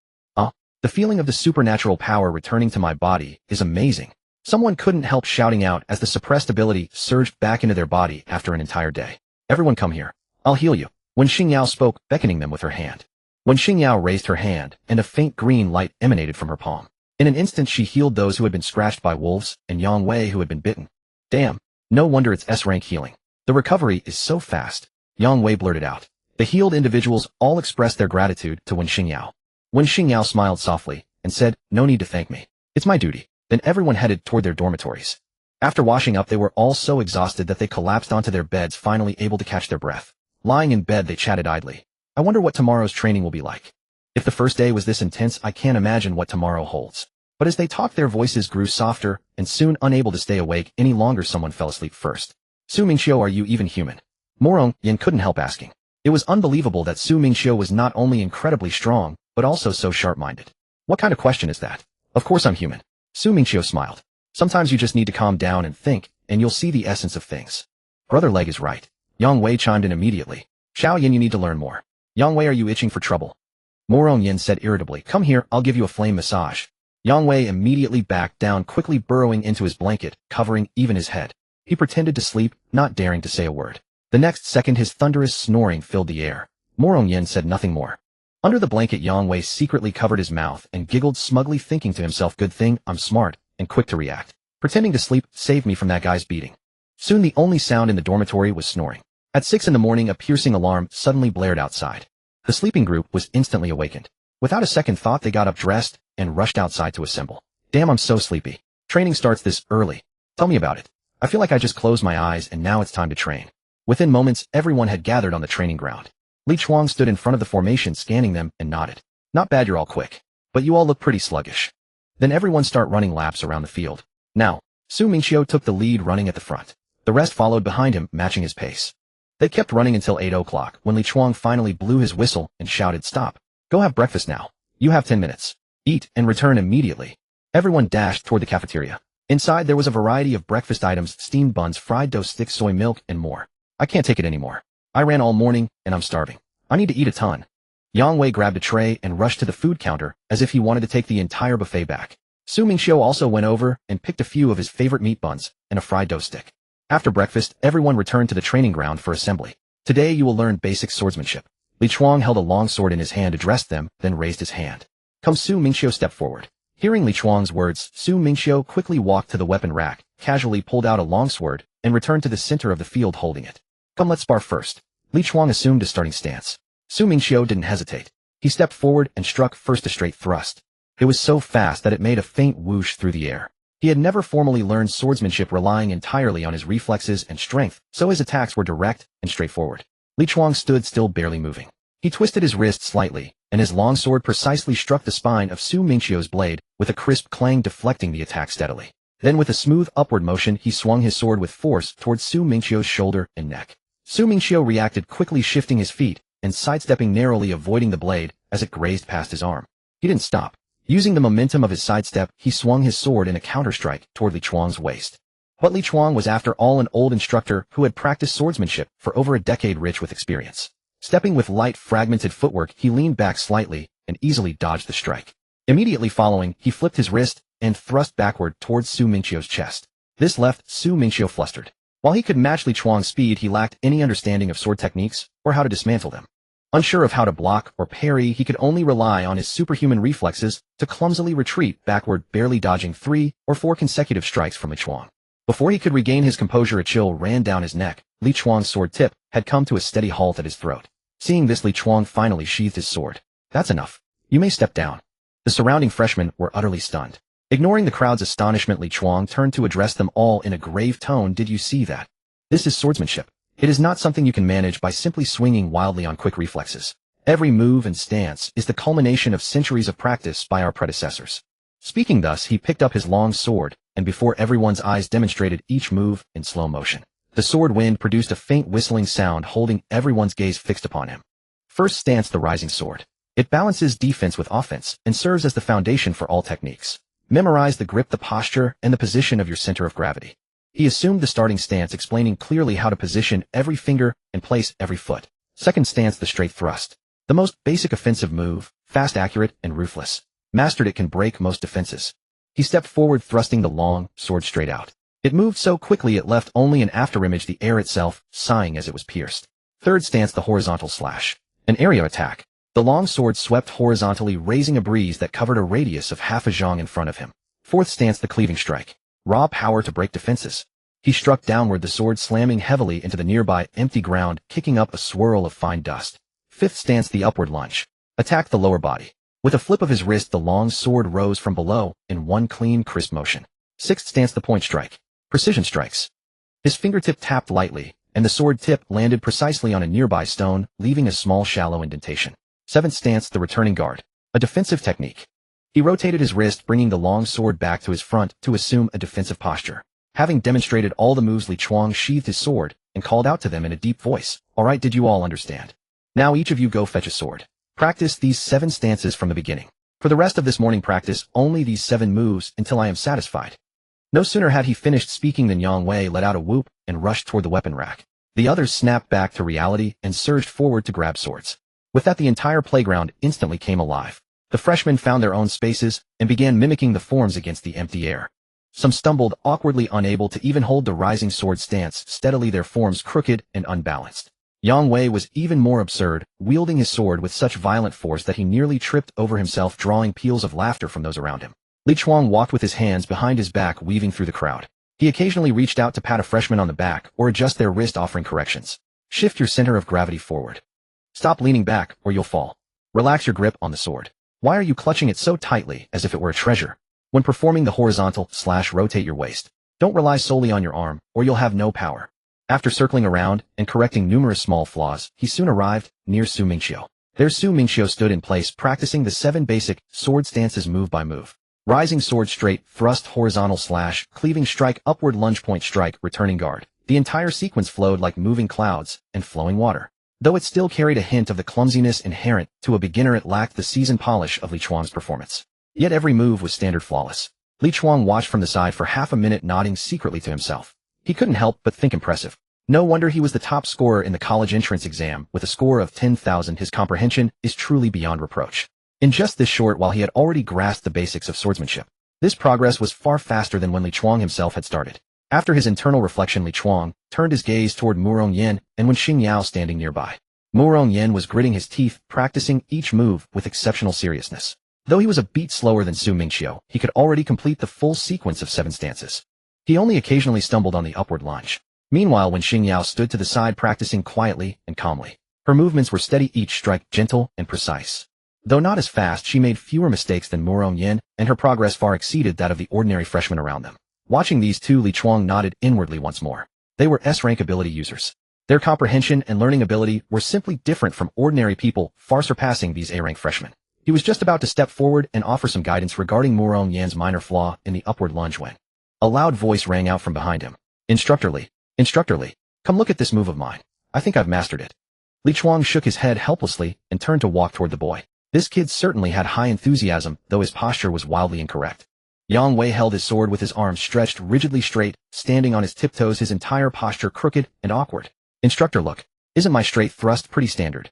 The feeling of the supernatural power returning to my body is amazing. Someone couldn't help shouting out as the suppressed ability surged back into their body after an entire day. Everyone come here. I'll heal you. Wen Xingyao spoke, beckoning them with her hand. Wen Xingyao raised her hand, and a faint green light emanated from her palm. In an instant, she healed those who had been scratched by wolves and Yang Wei who had been bitten. Damn, no wonder it's S-rank healing. The recovery is so fast. Yang Wei blurted out. The healed individuals all expressed their gratitude to Wen Xingyao. Wen Xingyao smiled softly and said, no need to thank me. It's my duty. Then everyone headed toward their dormitories. After washing up, they were all so exhausted that they collapsed onto their beds, finally able to catch their breath. Lying in bed, they chatted idly. I wonder what tomorrow's training will be like. If the first day was this intense, I can't imagine what tomorrow holds. But as they talked, their voices grew softer, and soon, unable to stay awake any longer, someone fell asleep first. Su Mingqiu, are you even human? Morong Yin couldn't help asking. It was unbelievable that Su Mingqiu was not only incredibly strong, but also so sharp-minded. What kind of question is that? Of course I'm human. Su Mingqiu smiled. Sometimes you just need to calm down and think, and you'll see the essence of things. Brother Leg is right. Yang Wei chimed in immediately. Xiao Yin, you need to learn more. Yang Wei, are you itching for trouble? Morong Yin said irritably. Come here, I'll give you a flame massage. Yang Wei immediately backed down, quickly burrowing into his blanket, covering even his head. He pretended to sleep, not daring to say a word. The next second, his thunderous snoring filled the air. Morong Yin said nothing more. Under the blanket, Yang Wei secretly covered his mouth and giggled smugly, thinking to himself, good thing I'm smart and quick to react. Pretending to sleep saved me from that guy's beating. Soon the only sound in the dormitory was snoring. At 6 in the morning, a piercing alarm suddenly blared outside. The sleeping group was instantly awakened. Without a second thought, they got up, dressed, and rushed outside to assemble. Damn, I'm so sleepy. Training starts this early. Tell me about it. I feel like I just closed my eyes and now it's time to train. Within moments, everyone had gathered on the training ground. Li Chuang stood in front of the formation, scanning them, and nodded. Not bad, you're all quick. But you all look pretty sluggish. Then everyone start running laps around the field. Now, Su Mingqiu took the lead, running at the front. The rest followed behind him, matching his pace. They kept running until 8 o'clock, when Li Chuang finally blew his whistle and shouted, stop. Go have breakfast now. You have 10 minutes. Eat and return immediately. Everyone dashed toward the cafeteria. Inside there was a variety of breakfast items, steamed buns, fried dough sticks, soy milk, and more. I can't take it anymore. I ran all morning, and I'm starving. I need to eat a ton. Yang Wei grabbed a tray and rushed to the food counter, as if he wanted to take the entire buffet back. Su Mingqiu also went over and picked a few of his favorite meat buns and a fried dough stick. After breakfast, everyone returned to the training ground for assembly. Today you will learn basic swordsmanship. Li Chuang held a long sword in his hand, addressed them, then raised his hand. Come. Su Mingqiu stepped forward. Hearing Li Chuang's words, Su Mingqiu quickly walked to the weapon rack, casually pulled out a long sword, and returned to the center of the field holding it. Come, let's spar first. Li Chuang assumed a starting stance. Su Mingqiu didn't hesitate. He stepped forward and struck first a straight thrust. It was so fast that it made a faint whoosh through the air. He had never formally learned swordsmanship, relying entirely on his reflexes and strength, so his attacks were direct and straightforward. Li Chuang stood still, barely moving. He twisted his wrist slightly, and his long sword precisely struck the spine of Su Mingqiu's blade, with a crisp clang, deflecting the attack steadily. Then with a smooth upward motion, he swung his sword with force towards Su Mingqiu's shoulder and neck. Su Mingqiu reacted quickly, shifting his feet and sidestepping narrowly, avoiding the blade as it grazed past his arm. He didn't stop. Using the momentum of his sidestep, he swung his sword in a counterstrike toward Li Chuang's waist. But Li Chuang was after all an old instructor who had practiced swordsmanship for over a decade, rich with experience. Stepping with light, fragmented footwork, he leaned back slightly and easily dodged the strike. Immediately following, he flipped his wrist and thrust backward towards Su Mingqiu's chest. This left Su Mingqiu flustered. While he could match Li Chuang's speed, he lacked any understanding of sword techniques or how to dismantle them. Unsure of how to block or parry, he could only rely on his superhuman reflexes to clumsily retreat backward, barely dodging 3 or 4 consecutive strikes from Li Chuang. Before he could regain his composure, a chill ran down his neck. Li Chuang's sword tip had come to a steady halt at his throat. Seeing this, Li Chuang finally sheathed his sword. That's enough. You may step down. The surrounding freshmen were utterly stunned. Ignoring the crowd's astonishment, Li Chuang turned to address them all in a grave tone. Did you see that? This is swordsmanship. It is not something you can manage by simply swinging wildly on quick reflexes. Every move and stance is the culmination of centuries of practice by our predecessors. Speaking thus, he picked up his long sword, and before everyone's eyes demonstrated each move in slow motion. The sword wind produced a faint whistling sound, holding everyone's gaze fixed upon him. First stance: the rising sword. It balances defense with offense and serves as the foundation for all techniques. Memorize the grip, the posture, and the position of your center of gravity. He assumed the starting stance, explaining clearly how to position every finger and place every foot. Second stance: the straight thrust. The most basic offensive move, fast, accurate, and ruthless. Mastered it can break most defenses. He stepped forward, thrusting the long sword straight out. It moved so quickly it left only an afterimage, the air itself sighing as it was pierced. Third stance: the horizontal slash. An area attack. The long sword swept horizontally, raising a breeze that covered a radius of half a zhang in front of him. Fourth stance: the cleaving strike. Raw power to break defenses. He struck downward, the sword slamming heavily into the nearby empty ground, kicking up a swirl of fine dust. Fifth stance: the upward lunge. Attack the lower body. With a flip of his wrist, the long sword rose from below in one clean, crisp motion. Sixth stance: the point strike. Precision strikes. His fingertip tapped lightly, and the sword tip landed precisely on a nearby stone, leaving a small shallow indentation. Seventh stance, the returning guard. A defensive technique. He rotated his wrist, bringing the long sword back to his front to assume a defensive posture. Having demonstrated all the moves, Li Chuang sheathed his sword and called out to them in a deep voice. All right, did you all understand? Now each of you go fetch a sword. Practice these 7 stances from the beginning. For the rest of this morning, practice only these 7 moves until I am satisfied. No sooner had he finished speaking than Yang Wei let out a whoop and rushed toward the weapon rack. The others snapped back to reality and surged forward to grab swords. With that, the entire playground instantly came alive. The freshmen found their own spaces and began mimicking the forms against the empty air. Some stumbled, awkwardly unable to even hold the rising sword stance steadily, their forms crooked and unbalanced. Yang Wei was even more absurd, wielding his sword with such violent force that he nearly tripped over himself, drawing peals of laughter from those around him. Li Chuang walked with his hands behind his back, weaving through the crowd. He occasionally reached out to pat a freshman on the back or adjust their wrist, offering corrections. Shift your center of gravity forward. Stop leaning back or you'll fall. Relax your grip on the sword. Why are you clutching it so tightly as if it were a treasure? When performing the horizontal/rotate your waist, don't rely solely on your arm or you'll have no power. After circling around and correcting numerous small flaws, he soon arrived near Su Mingqiu. There Su Mingqiu stood in place, practicing the 7 basic sword stances move by move. Rising sword, straight, thrust, horizontal slash, cleaving strike, upward lunge, point strike, returning guard. The entire sequence flowed like moving clouds and flowing water. Though it still carried a hint of the clumsiness inherent to a beginner, it lacked the seasoned polish of Li Chuang's performance. Yet every move was standard flawless. Li Chuang watched from the side for half a minute, nodding secretly to himself. He couldn't help but think impressive. No wonder he was the top scorer in the college entrance exam. With a score of 10,000, his comprehension is truly beyond reproach. In just this short while, he had already grasped the basics of swordsmanship. This progress was far faster than when Li Chuang himself had started. After his internal reflection, Li Chuang turned his gaze toward Mu Rongyan and Wen Xingyao standing nearby. Mu Rongyan was gritting his teeth, practicing each move with exceptional seriousness. Though he was a beat slower than Su Mingqiu, he could already complete the full sequence of 7 stances. He only occasionally stumbled on the upward lunge. Meanwhile, Wen Xingyao stood to the side, practicing quietly and calmly. Her movements were steady, each strike gentle and precise. Though not as fast, she made fewer mistakes than Mu Rongyan, and her progress far exceeded that of the ordinary freshmen around them. Watching these two, Li Chuang nodded inwardly once more. They were S-rank ability users. Their comprehension and learning ability were simply different from ordinary people, far surpassing these A-rank freshmen. He was just about to step forward and offer some guidance regarding Mu Rongyan's minor flaw in the upward lunge when a loud voice rang out from behind him. Instructor Li, come look at this move of mine. I think I've mastered it. Li Chuang shook his head helplessly and turned to walk toward the boy. This kid certainly had high enthusiasm, though his posture was wildly incorrect. Yang Wei held his sword with his arms stretched rigidly straight, standing on his tiptoes, his entire posture crooked and awkward. Instructor, look, isn't my straight thrust pretty standard?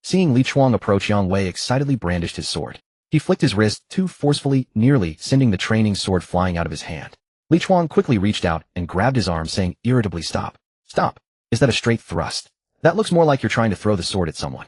Seeing Li Chuang approach, Yang Wei excitedly brandished his sword. He flicked his wrist too forcefully, nearly sending the training sword flying out of his hand. Li Chuang quickly reached out and grabbed his arm, saying irritably, Stop. Is that a straight thrust? That looks more like you're trying to throw the sword at someone.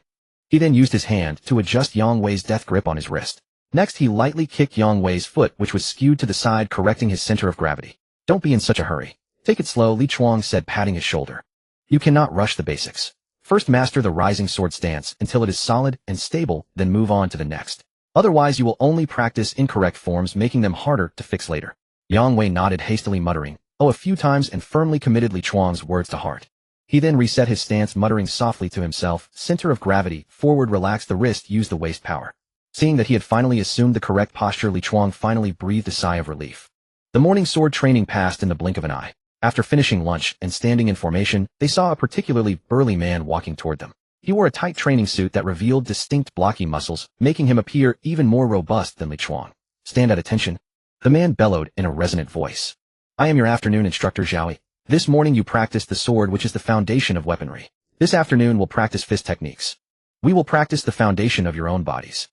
He then used his hand to adjust Yang Wei's death grip on his wrist. Next, he lightly kicked Yang Wei's foot, which was skewed to the side, correcting his center of gravity. Don't be in such a hurry. Take it slow, Li Chuang said, patting his shoulder. You cannot rush the basics. First master the rising sword stance until it is solid and stable, then move on to the next. Otherwise, you will only practice incorrect forms, making them harder to fix later. Yang Wei nodded, hastily muttering, "Oh," a few times, and firmly committed Li Chuang's words to heart. He then reset his stance, muttering softly to himself, center of gravity, forward, relax the wrist, use the waist power. Seeing that he had finally assumed the correct posture, Li Chuang finally breathed a sigh of relief. The morning sword training passed in the blink of an eye. After finishing lunch and standing in formation, they saw a particularly burly man walking toward them. He wore a tight training suit that revealed distinct blocky muscles, making him appear even more robust than Li Chuang. Stand at attention. The man bellowed in a resonant voice. I am your afternoon instructor, Zhaoyi. This morning you practiced the sword, which is the foundation of weaponry. This afternoon we'll practice fist techniques. We will practice the foundation of your own bodies.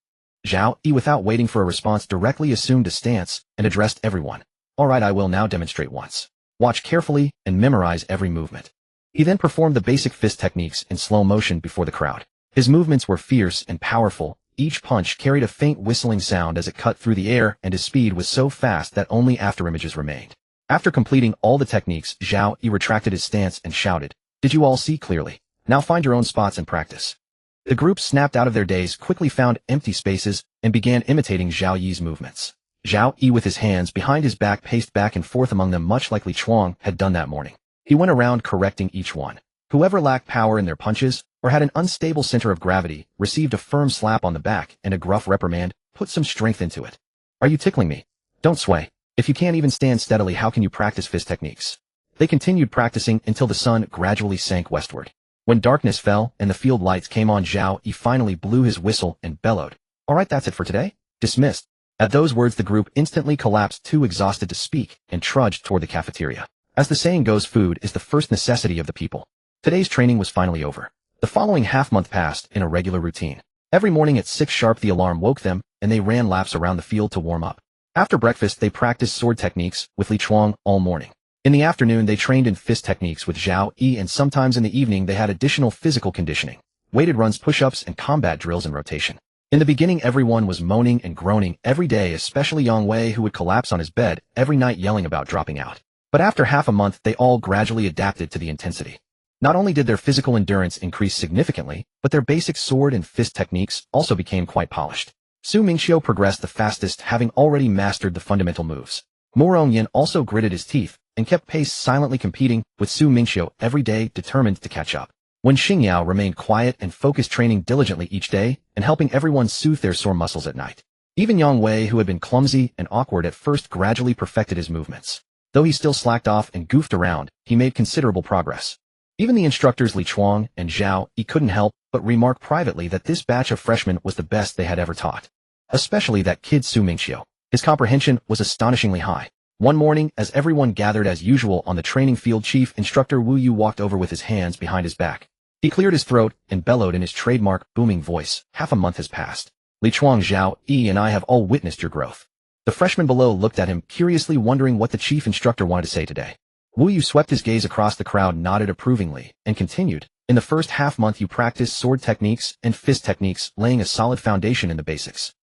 Zhao Yi, without waiting for a response, directly assumed a stance and addressed everyone. All right, I will now demonstrate once. Watch carefully and memorize every movement. He then performed the basic fist techniques in slow motion before the crowd. His movements were fierce and powerful. Each punch carried a faint whistling sound as it cut through the air, and his speed was so fast that only afterimages remained. After completing all the techniques, Zhao Yi retracted his stance and shouted, Did you all see clearly? Now find your own spots and practice. The group snapped out of their daze, quickly found empty spaces, and began imitating Zhao Yi's movements. Zhao Yi with his hands behind his back paced back and forth among them much like Li Chuang had done that morning. He went around correcting each one. Whoever lacked power in their punches, or had an unstable center of gravity, received a firm slap on the back and a gruff reprimand, put some strength into it. Are you tickling me? Don't sway. If you can't even stand steadily, how can you practice fist techniques? They continued practicing until the sun gradually sank westward. When darkness fell and the field lights came on, Zhao Yi finally blew his whistle and bellowed. All right, that's it for today. Dismissed. At those words, the group instantly collapsed, too exhausted to speak, and trudged toward the cafeteria. As the saying goes, food is the first necessity of the people. Today's training was finally over. The following half-month passed in a regular routine. Every morning at 6 sharp the alarm woke them, and they ran laps around the field to warm up. After breakfast, they practiced sword techniques with Li Chuang all morning. In the afternoon, they trained in fist techniques with Zhao Yi, and sometimes in the evening they had additional physical conditioning, weighted runs, push-ups, and combat drills in rotation. In the beginning, everyone was moaning and groaning every day, especially Yang Wei, who would collapse on his bed every night yelling about dropping out. But after half a month, they all gradually adapted to the intensity. Not only did their physical endurance increase significantly, but their basic sword and fist techniques also became quite polished. Su Mingqiu progressed the fastest, having already mastered the fundamental moves. Mu Rongyan also gritted his teeth and kept pace, silently competing with Su Mingqiu every day, determined to catch up. When Xingyao remained quiet and focused, training diligently each day and helping everyone soothe their sore muscles at night. Even Yang Wei, who had been clumsy and awkward at first, gradually perfected his movements. Though he still slacked off and goofed around, he made considerable progress. Even the instructors Li Chuang and Zhao Yi couldn't help but remark privately that this batch of freshmen was the best they had ever taught. Especially that kid Su Mingqiu. His comprehension was astonishingly high. One morning, as everyone gathered as usual on the training field, Chief Instructor Wu Yu walked over with his hands behind his back. He cleared his throat and bellowed in his trademark booming voice. Half a month has passed. Li Chuang, Zhao Yi, and I have all witnessed your growth. The freshmen below looked at him, curiously wondering what the chief instructor wanted to say today. Wu Yu swept his gaze across the crowd, nodded approvingly, and continued. In the first half-month you practiced sword techniques and fist techniques, laying a solid foundation in the basics.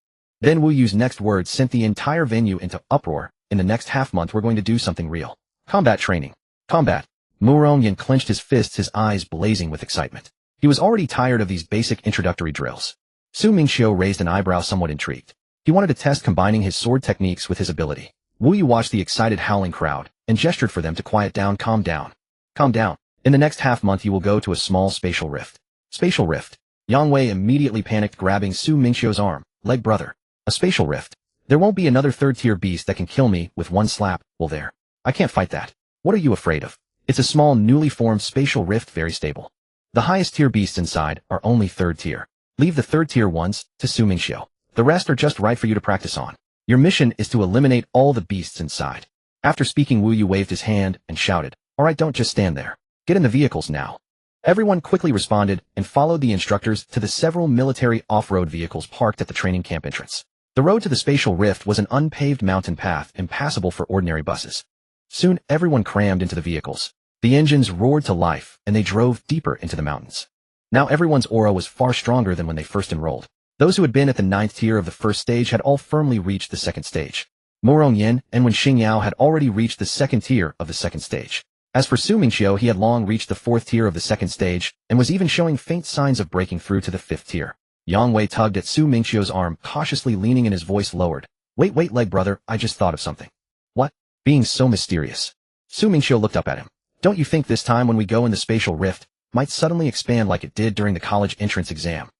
Then Wu Yu's next words sent the entire venue into uproar. In the next half-month we're going to do something real. Combat training. Combat. Mu Rongyan clenched his fists, his eyes blazing with excitement. He was already tired of these basic introductory drills. Su Mingqiu raised an eyebrow, somewhat intrigued. He wanted to test combining his sword techniques with his ability. Wu Yu watched the excited howling crowd and gestured for them to quiet down. Calm down. Calm down. In the next half-month you will go to a small spatial rift. Spatial rift. Yang Wei immediately panicked, grabbing Su Mingqiu's arm. Leg, brother. A spatial rift. There won't be another third-tier beast that can kill me with one slap, will there? I can't fight that. What are you afraid of? It's a small, newly formed spatial rift, very stable. The highest-tier beasts inside are only third-tier. Leave the third-tier ones to Su Mingqiu. The rest are just right for you to practice on. Your mission is to eliminate all the beasts inside. After speaking, Wu Yu waved his hand and shouted, all right, don't just stand there. Get in the vehicles now. Everyone quickly responded and followed the instructors to the several military off-road vehicles parked at the training camp entrance. The road to the spatial rift was an unpaved mountain path, impassable for ordinary buses. Soon, everyone crammed into the vehicles. The engines roared to life, and they drove deeper into the mountains. Now everyone's aura was far stronger than when they first enrolled. Those who had been at the 9th tier of the first stage had all firmly reached the 2nd stage. Mu Rongyan and Wen Xingyao had already reached the 2nd tier of the 2nd stage. As for Su Mingqiu, he had long reached the 4th tier of the 2nd stage, and was even showing faint signs of breaking through to the 5th tier. Yang Wei tugged at Su Mingqiu's arm, cautiously leaning, and his voice lowered. Wait, leg, brother, I just thought of something. What? Being so mysterious. Su Mingqiu looked up at him. Don't you think this time when we go in the spatial rift might suddenly expand like it did during the college entrance exam?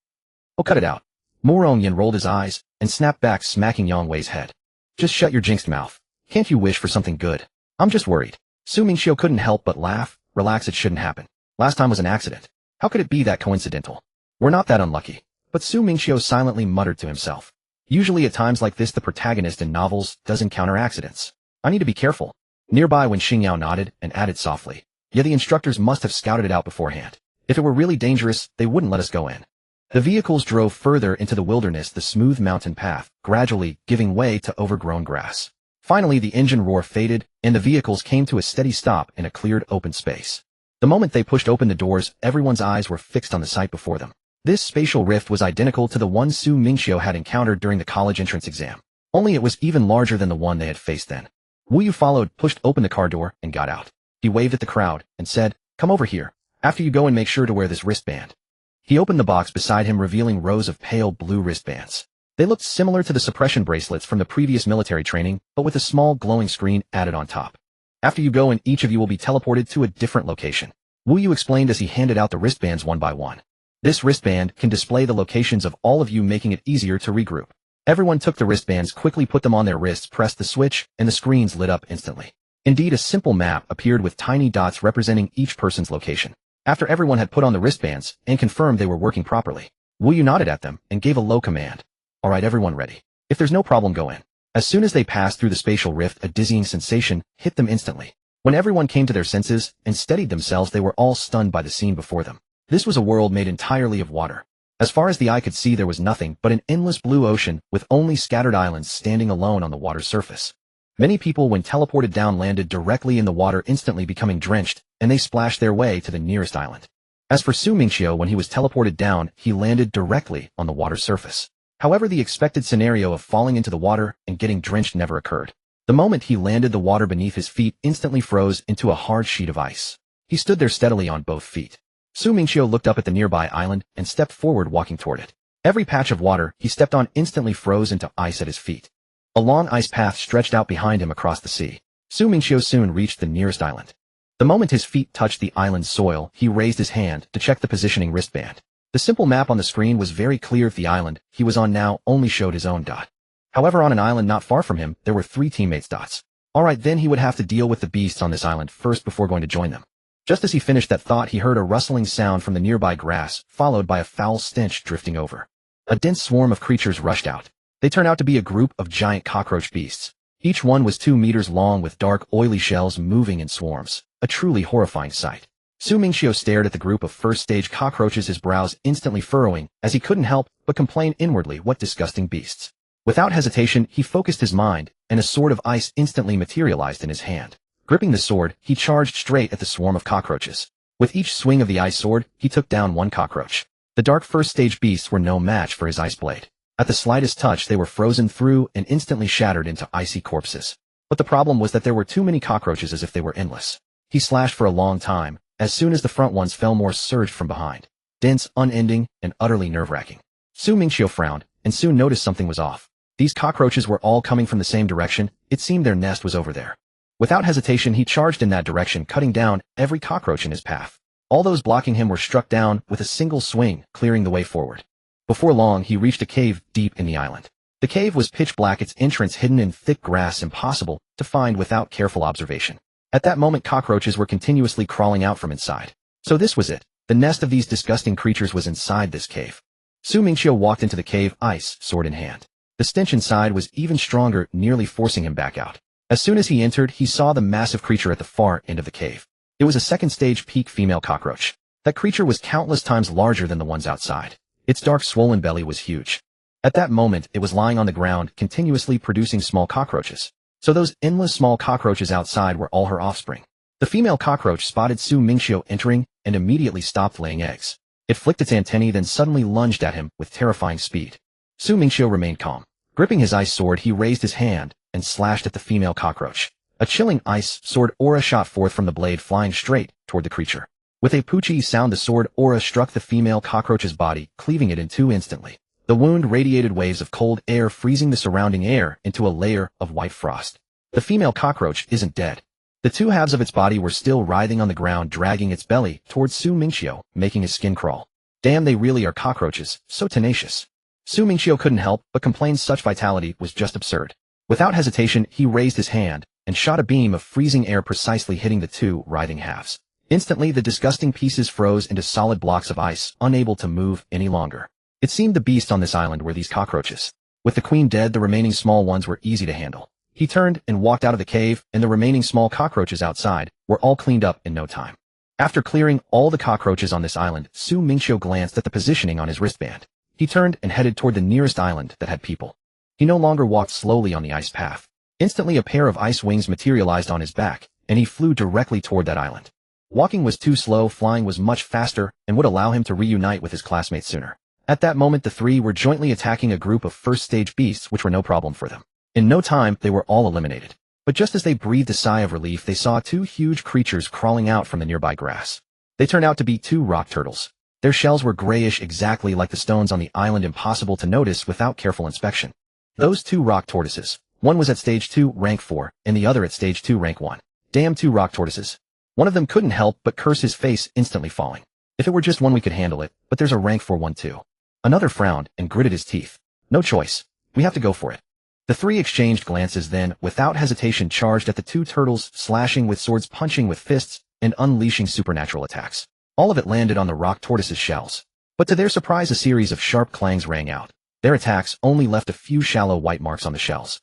Oh, cut it out. Mu Rongyan rolled his eyes and snapped back, smacking Yang Wei's head. Just shut your jinxed mouth. Can't you wish for something good? I'm just worried. Su Mingqiu couldn't help but laugh. Relax, it shouldn't happen. Last time was an accident. How could it be that coincidental? We're not that unlucky. But Su Mingqiu silently muttered to himself. Usually at times like this the protagonist in novels does encounter accidents. I need to be careful. Nearby, Wen Xingyao nodded and added softly. Yeah, the instructors must have scouted it out beforehand. If it were really dangerous, they wouldn't let us go in. The vehicles drove further into the wilderness, the smooth mountain path, gradually giving way to overgrown grass. Finally, the engine roar faded, and the vehicles came to a steady stop in a cleared open space. The moment they pushed open the doors, everyone's eyes were fixed on the sight before them. This spatial rift was identical to the one Su Mingqiu had encountered during the college entrance exam. Only it was even larger than the one they had faced then. Wu Yu followed, pushed open the car door, and got out. He waved at the crowd and said, come over here. After you go in, make sure to wear this wristband. He opened the box beside him, revealing rows of pale blue wristbands. They looked similar to the suppression bracelets from the previous military training, but with a small glowing screen added on top. After you go in, each of you will be teleported to a different location. Wu Yu explained as he handed out the wristbands one by one. This wristband can display the locations of all of you, making it easier to regroup. Everyone took the wristbands, quickly put them on their wrists, pressed the switch, and the screens lit up instantly. Indeed, a simple map appeared with tiny dots representing each person's location. After everyone had put on the wristbands and confirmed they were working properly, Wu Yu nodded at them and gave a low command. Alright, everyone ready. If there's no problem, go in. As soon as they passed through the spatial rift, a dizzying sensation hit them instantly. When everyone came to their senses and steadied themselves, they were all stunned by the scene before them. This was a world made entirely of water. As far as the eye could see, there was nothing but an endless blue ocean with only scattered islands standing alone on the water's surface. Many people, when teleported down, landed directly in the water, instantly becoming drenched, and they splashed their way to the nearest island. As for Mingqiu, when he was teleported down, he landed directly on the water's surface. However, the expected scenario of falling into the water and getting drenched never occurred. The moment he landed, the water beneath his feet instantly froze into a hard sheet of ice. He stood there steadily on both feet. Mingqiu looked up at the nearby island and stepped forward, walking toward it. Every patch of water he stepped on instantly froze into ice at his feet. A long ice path stretched out behind him across the sea. Mingqiu soon reached the nearest island. The moment his feet touched the island's soil, he raised his hand to check the positioning wristband. The simple map on the screen was very clear. The island he was on now only showed his own dot. However, on an island not far from him, there were 3 teammates' dots. Alright, then he would have to deal with the beasts on this island first before going to join them. Just as he finished that thought, he heard a rustling sound from the nearby grass, followed by a foul stench drifting over. A dense swarm of creatures rushed out. They turned out to be a group of giant cockroach beasts. Each one was 2 meters long with dark, oily shells moving in swarms. A truly horrifying sight. Mingqiu stared at the group of first-stage cockroaches, his brows instantly furrowing, as he couldn't help but complain inwardly, what disgusting beasts. Without hesitation, he focused his mind, and a sword of ice instantly materialized in his hand. Gripping the sword, he charged straight at the swarm of cockroaches. With each swing of the ice sword, he took down 1 cockroach. The dark first-stage beasts were no match for his ice blade. At the slightest touch, they were frozen through and instantly shattered into icy corpses. But the problem was that there were too many cockroaches, as if they were endless. He slashed for a long time. As soon as the front ones fell, more surged from behind. Dense, unending, and utterly nerve-wracking. Mingqiu frowned, and soon noticed something was off. These cockroaches were all coming from the same direction. It seemed their nest was over there. Without hesitation, he charged in that direction, cutting down every cockroach in his path. All those blocking him were struck down with a single swing, clearing the way forward. Before long, he reached a cave deep in the island. The cave was pitch black, its entrance hidden in thick grass, impossible to find without careful observation. At that moment, cockroaches were continuously crawling out from inside. So this was it. The nest of these disgusting creatures was inside this cave. Mingqiu walked into the cave, ice sword in hand. The stench inside was even stronger, nearly forcing him back out. As soon as he entered, he saw the massive creature at the far end of the cave. It was a second-stage peak female cockroach. That creature was countless times larger than the ones outside. Its dark, swollen belly was huge. At that moment, it was lying on the ground, continuously producing small cockroaches. So those endless small cockroaches outside were all her offspring. The female cockroach spotted Mingqiu entering and immediately stopped laying eggs. It flicked its antennae, then suddenly lunged at him with terrifying speed. Mingqiu remained calm. Gripping his ice sword, he raised his hand and slashed at the female cockroach. A chilling ice sword aura shot forth from the blade, flying straight toward the creature. With a poochie sound, the sword aura struck the female cockroach's body, cleaving it in 2 instantly. The wound radiated waves of cold air, freezing the surrounding air into a layer of white frost. The female cockroach isn't dead. The 2 halves of its body were still writhing on the ground, dragging its belly towards Mingqiu, making his skin crawl. Damn, they really are cockroaches, so tenacious. Mingqiu couldn't help but complain. Such vitality was just absurd. Without hesitation, he raised his hand and shot a beam of freezing air, precisely hitting the 2 writhing halves. Instantly, the disgusting pieces froze into solid blocks of ice, unable to move any longer. It seemed the beasts on this island were these cockroaches. With the queen dead, the remaining small ones were easy to handle. He turned and walked out of the cave, and the remaining small cockroaches outside were all cleaned up in no time. After clearing all the cockroaches on this island, Mingqiu glanced at the positioning on his wristband. He turned and headed toward the nearest island that had people. He no longer walked slowly on the ice path. Instantly, a pair of ice wings materialized on his back, and he flew directly toward that island. Walking was too slow, flying was much faster, and would allow him to reunite with his classmates sooner. At that moment, the 3 were jointly attacking a group of first-stage beasts, which were no problem for them. In no time, they were all eliminated. But just as they breathed a sigh of relief, they saw 2 huge creatures crawling out from the nearby grass. They turned out to be 2 rock turtles. Their shells were grayish, exactly like the stones on the island, impossible to notice without careful inspection. Those two rock tortoises. One was at stage 2, rank 4, and the other at stage 2, rank 1. Damn, two rock tortoises. One of them couldn't help but curse, his face instantly falling. If it were just one we could handle it, but there's a rank 4 one too. Another frowned and gritted his teeth. No choice. We have to go for it. The three exchanged glances, then, without hesitation, charged at the two turtles, slashing with swords, punching with fists, and unleashing supernatural attacks. All of it landed on the rock tortoise's shells. But to their surprise, a series of sharp clangs rang out. Their attacks only left a few shallow white marks on the shells.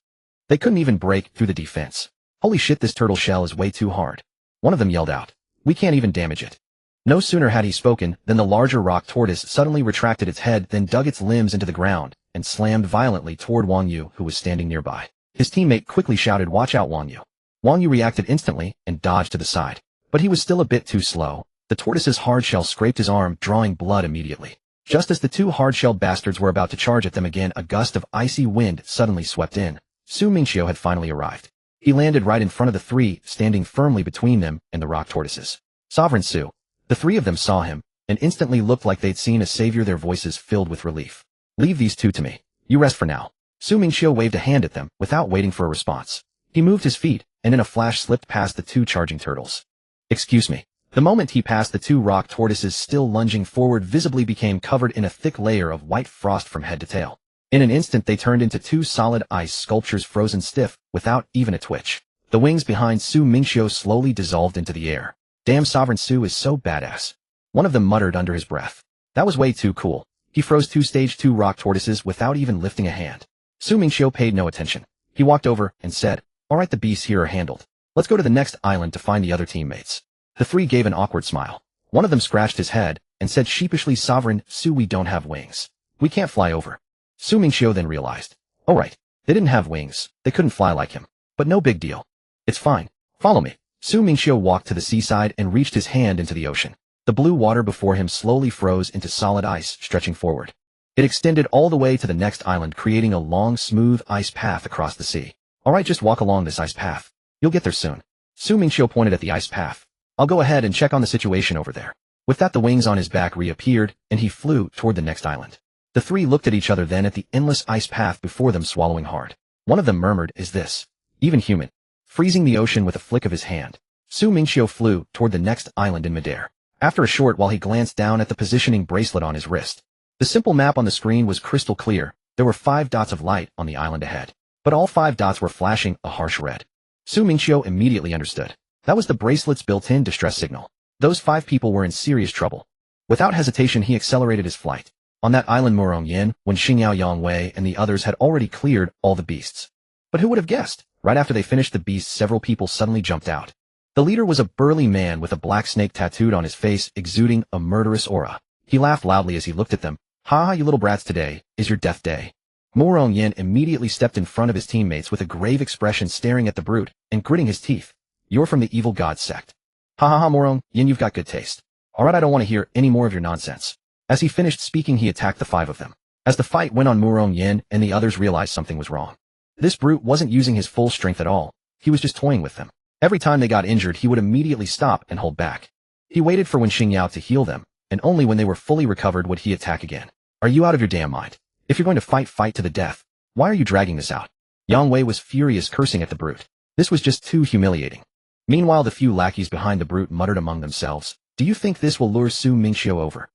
They couldn't even break through the defense. Holy shit, this turtle shell is way too hard. One of them yelled out. We can't even damage it. No sooner had he spoken than the larger rock tortoise suddenly retracted its head, then dug its limbs into the ground and slammed violently toward Wang Yu, who was standing nearby. His teammate quickly shouted, "Watch out, Wang Yu." Wang Yu reacted instantly and dodged to the side. But he was still a bit too slow. The tortoise's hard shell scraped his arm, drawing blood immediately. Just as the two hard-shelled bastards were about to charge at them again, a gust of icy wind suddenly swept in. Mingqiu had finally arrived. He landed right in front of the three, standing firmly between them and the rock tortoises. Sovereign Su. The three of them saw him, and instantly looked like they'd seen a savior, their voices filled with relief. Leave these two to me. You rest for now. Mingqiu waved a hand at them, without waiting for a response. He moved his feet, and in a flash slipped past the two charging turtles. Excuse me. The moment he passed the two rock tortoises, still lunging forward, visibly became covered in a thick layer of white frost from head to tail. In an instant they turned into two solid ice sculptures, frozen stiff, without even a twitch. The wings behind Mingqiu slowly dissolved into the air. Damn, Sovereign Su is so badass. One of them muttered under his breath. That was way too cool. He froze two stage 2 rock tortoises without even lifting a hand. Mingqiu paid no attention. He walked over and said, "Alright, the beasts here are handled. Let's go to the next island to find the other teammates." The three gave an awkward smile. One of them scratched his head and said sheepishly, "Sovereign Su, we don't have wings. We can't fly over." Mingqiu then realized. Oh right, they didn't have wings, they couldn't fly like him. But no big deal. It's fine. Follow me. Mingqiu walked to the seaside and reached his hand into the ocean. The blue water before him slowly froze into solid ice, stretching forward. It extended all the way to the next island, creating a long, smooth ice path across the sea. Alright, just walk along this ice path. You'll get there soon. Mingqiu pointed at the ice path. I'll go ahead and check on the situation over there. With that, the wings on his back reappeared, and he flew toward the next island. The three looked at each other, then at the endless ice path before them, swallowing hard. One of them murmured, "Is this even human?" Freezing the ocean with a flick of his hand, Mingqiu flew toward the next island in midair. After a short while, he glanced down at the positioning bracelet on his wrist. The simple map on the screen was crystal clear. There were 5 dots of light on the island ahead. But all 5 dots were flashing a harsh red. Mingqiu immediately understood. That was the bracelet's built-in distress signal. Those 5 people were in serious trouble. Without hesitation, he accelerated his flight. On that island Murong when Xingyao, Yang Wei, and the others had already cleared all the beasts. But who would have guessed? Right after they finished the beasts, several people suddenly jumped out. The leader was a burly man with a black snake tattooed on his face, exuding a murderous aura. He laughed loudly as he looked at them. "Ha ha, you little brats, today is your death day." Murong immediately stepped in front of his teammates with a grave expression, staring at the brute and gritting his teeth. "You're from the evil god sect. Ha ha ha, Murong, you've got good taste. Alright, I don't want to hear any more of your nonsense." As he finished speaking, he attacked the 5 of them. As the fight went on, Murong and the others realized something was wrong. This brute wasn't using his full strength at all. He was just toying with them. Every time they got injured, he would immediately stop and hold back. He waited for Wen Xingyao to heal them, and only when they were fully recovered would he attack again. "Are you out of your damn mind? If you're going to fight to the death, why are you dragging this out?" Yang Wei was furious, cursing at the brute. This was just too humiliating. Meanwhile, the few lackeys behind the brute muttered among themselves, "Do you think this will lure Mingqiu over?"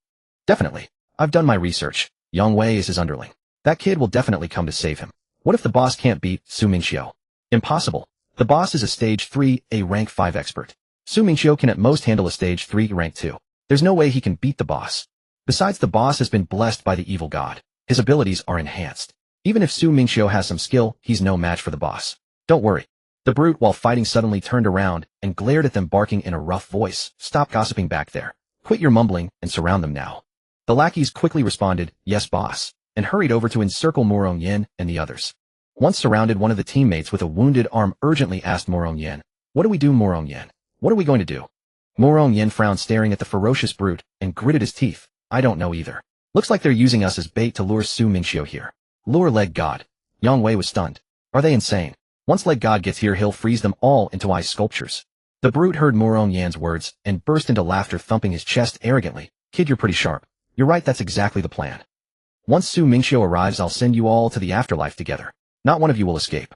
"Definitely. I've done my research. Yang Wei is his underling. That kid will definitely come to save him. What if the boss can't beat Mingqiu?" "Impossible. The boss is a stage 3, a rank 5 expert. Mingqiu can at most handle a stage 3, rank 2. There's no way he can beat the boss. Besides, the boss has been blessed by the evil god. His abilities are enhanced. Even if Mingqiu has some skill, he's no match for the boss. Don't worry." The brute, while fighting, suddenly turned around and glared at them, barking in a rough voice, "Stop gossiping back there. Quit your mumbling and surround them now." The lackeys quickly responded, "Yes, boss," and hurried over to encircle Murong and the others. Once surrounded, one of the teammates with a wounded arm urgently asked Murong, "What do we do, Murong? What are we going to do?" Murong frowned, staring at the ferocious brute, and gritted his teeth. "I don't know either. Looks like they're using us as bait to lure Mingqiu here." "Lure Leg God?" Yang Wei was stunned. "Are they insane? Once Leg God gets here, he'll freeze them all into ice sculptures." The brute heard Murong words and burst into laughter, thumping his chest arrogantly. "Kid, you're pretty sharp. You're right, that's exactly the plan. Once Su Mingqiu arrives, I'll send you all to the afterlife together. Not one of you will escape.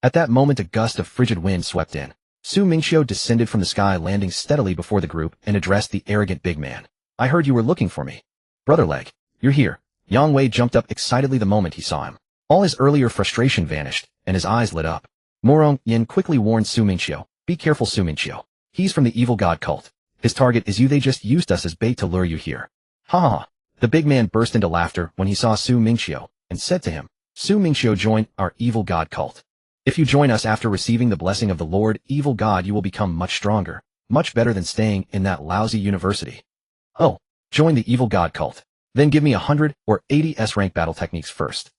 At that moment, a gust of frigid wind swept in. Su Mingqiu descended from the sky, landing steadily before the group, and addressed the arrogant big man. I heard you were looking for me. Brother Leg, you're here. Yang Wei jumped up excitedly the moment he saw him. All his earlier frustration vanished, and his eyes lit up. Morong Yin quickly warned Su Mingqiu, be careful Su Mingqiu. He's from the evil god cult. His target is you, they just used us as bait to lure you here. Ha ha ha. The big man burst into laughter when he saw Su Mingqiu, and said to him, Su Mingqiu, join our evil god cult. If you join us after receiving the blessing of the Lord Evil God, you will become much stronger, much better than staying in that lousy university. Oh, join the evil god cult. Then give me 100 or 80 S-rank battle techniques first.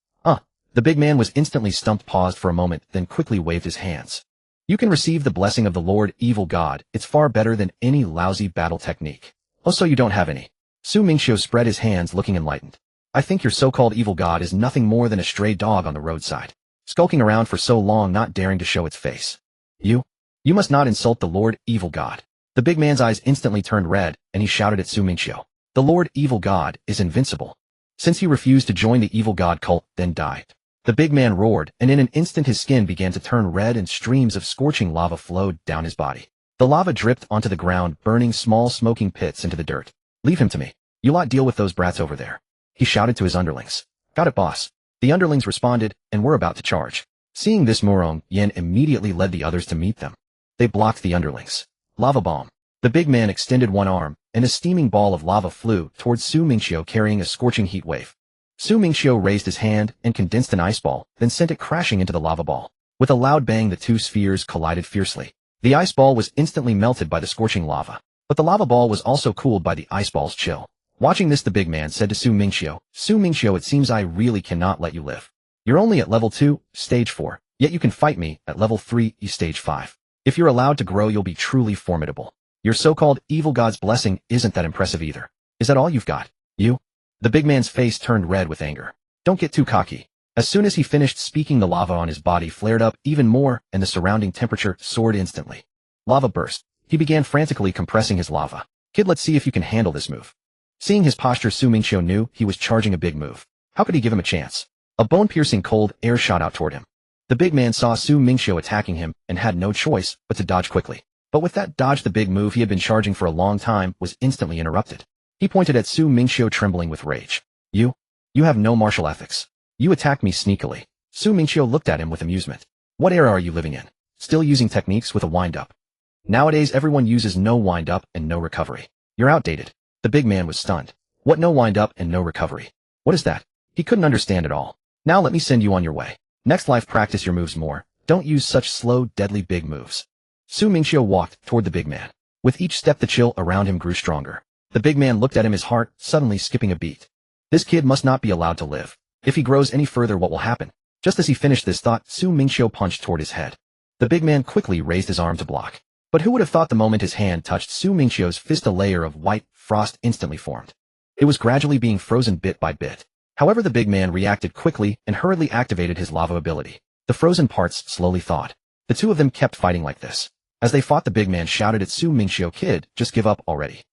The big man was instantly stumped, paused for a moment, then quickly waved his hands. You can receive the blessing of the Lord Evil God. It's far better than any lousy battle technique. Oh, so you don't have any? Su Mingqiu spread his hands, looking enlightened. I think your so-called evil god is nothing more than a stray dog on the roadside, skulking around for so long, not daring to show its face. You must not insult the Lord Evil God. The big man's eyes instantly turned red, and he shouted at Su Mingqiu. The Lord Evil God is invincible. Since he refused to join the evil god cult, then died. The big man roared, and in an instant his skin began to turn red and streams of scorching lava flowed down his body. The lava dripped onto the ground, burning small smoking pits into the dirt. Leave him to me. You lot deal with those brats over there. He shouted to his underlings. Got it, boss. The underlings responded, and were about to charge. Seeing this, Morong Yin immediately led the others to meet them. They blocked the underlings. Lava bomb. The big man extended one arm, and a steaming ball of lava flew towards Su Mingqiu, carrying a scorching heat wave. Su Mingqiu raised his hand and condensed an ice ball, then sent it crashing into the lava ball. With a loud bang, the two spheres collided fiercely. The ice ball was instantly melted by the scorching lava, but the lava ball was also cooled by the ice ball's chill. Watching this, the big man said to Su Mingqiu, it seems I really cannot let you live. You're only at level 2, stage 4, yet you can fight me at level 3, stage 5. If you're allowed to grow, you'll be truly formidable. Your so-called evil god's blessing isn't that impressive either. Is that all you've got? You? The big man's face turned red with anger. Don't get too cocky. As soon as he finished speaking, the lava on his body flared up even more, and the surrounding temperature soared instantly. Lava burst. He began frantically compressing his lava. Kid, let's see if you can handle this move. Seeing his posture, Su Mingqiu knew he was charging a big move. How could he give him a chance? A bone-piercing cold air shot out toward him. The big man saw Su Mingqiu attacking him and had no choice but to dodge quickly. But with that dodge, the big move he had been charging for a long time was instantly interrupted. He pointed at Su Mingqiu, trembling with rage. You have no martial ethics. You attacked me sneakily. Su Mingqiu looked at him with amusement. What era are you living in? Still using techniques with a wind-up? Nowadays everyone uses no wind-up and no recovery. You're outdated. The big man was stunned. What, no wind-up and no recovery? What is that? He couldn't understand at all. Now let me send you on your way. Next life, practice your moves more. Don't use such slow, deadly big moves. Su Mingqiu walked toward the big man. With each step, the chill around him grew stronger. The big man looked at him, his heart suddenly skipping a beat. This kid must not be allowed to live. If he grows any further, what will happen? Just as he finished this thought, Su Mingqiu punched toward his head. The big man quickly raised his arm to block. But who would have thought the moment his hand touched Su Mingqiu's fist, a layer of white frost instantly formed. It was gradually being frozen bit by bit. However, the big man reacted quickly and hurriedly activated his lava ability. The frozen parts slowly thawed. The two of them kept fighting like this. As they fought, the big man shouted at Su Mingqiu, kid, just give up already.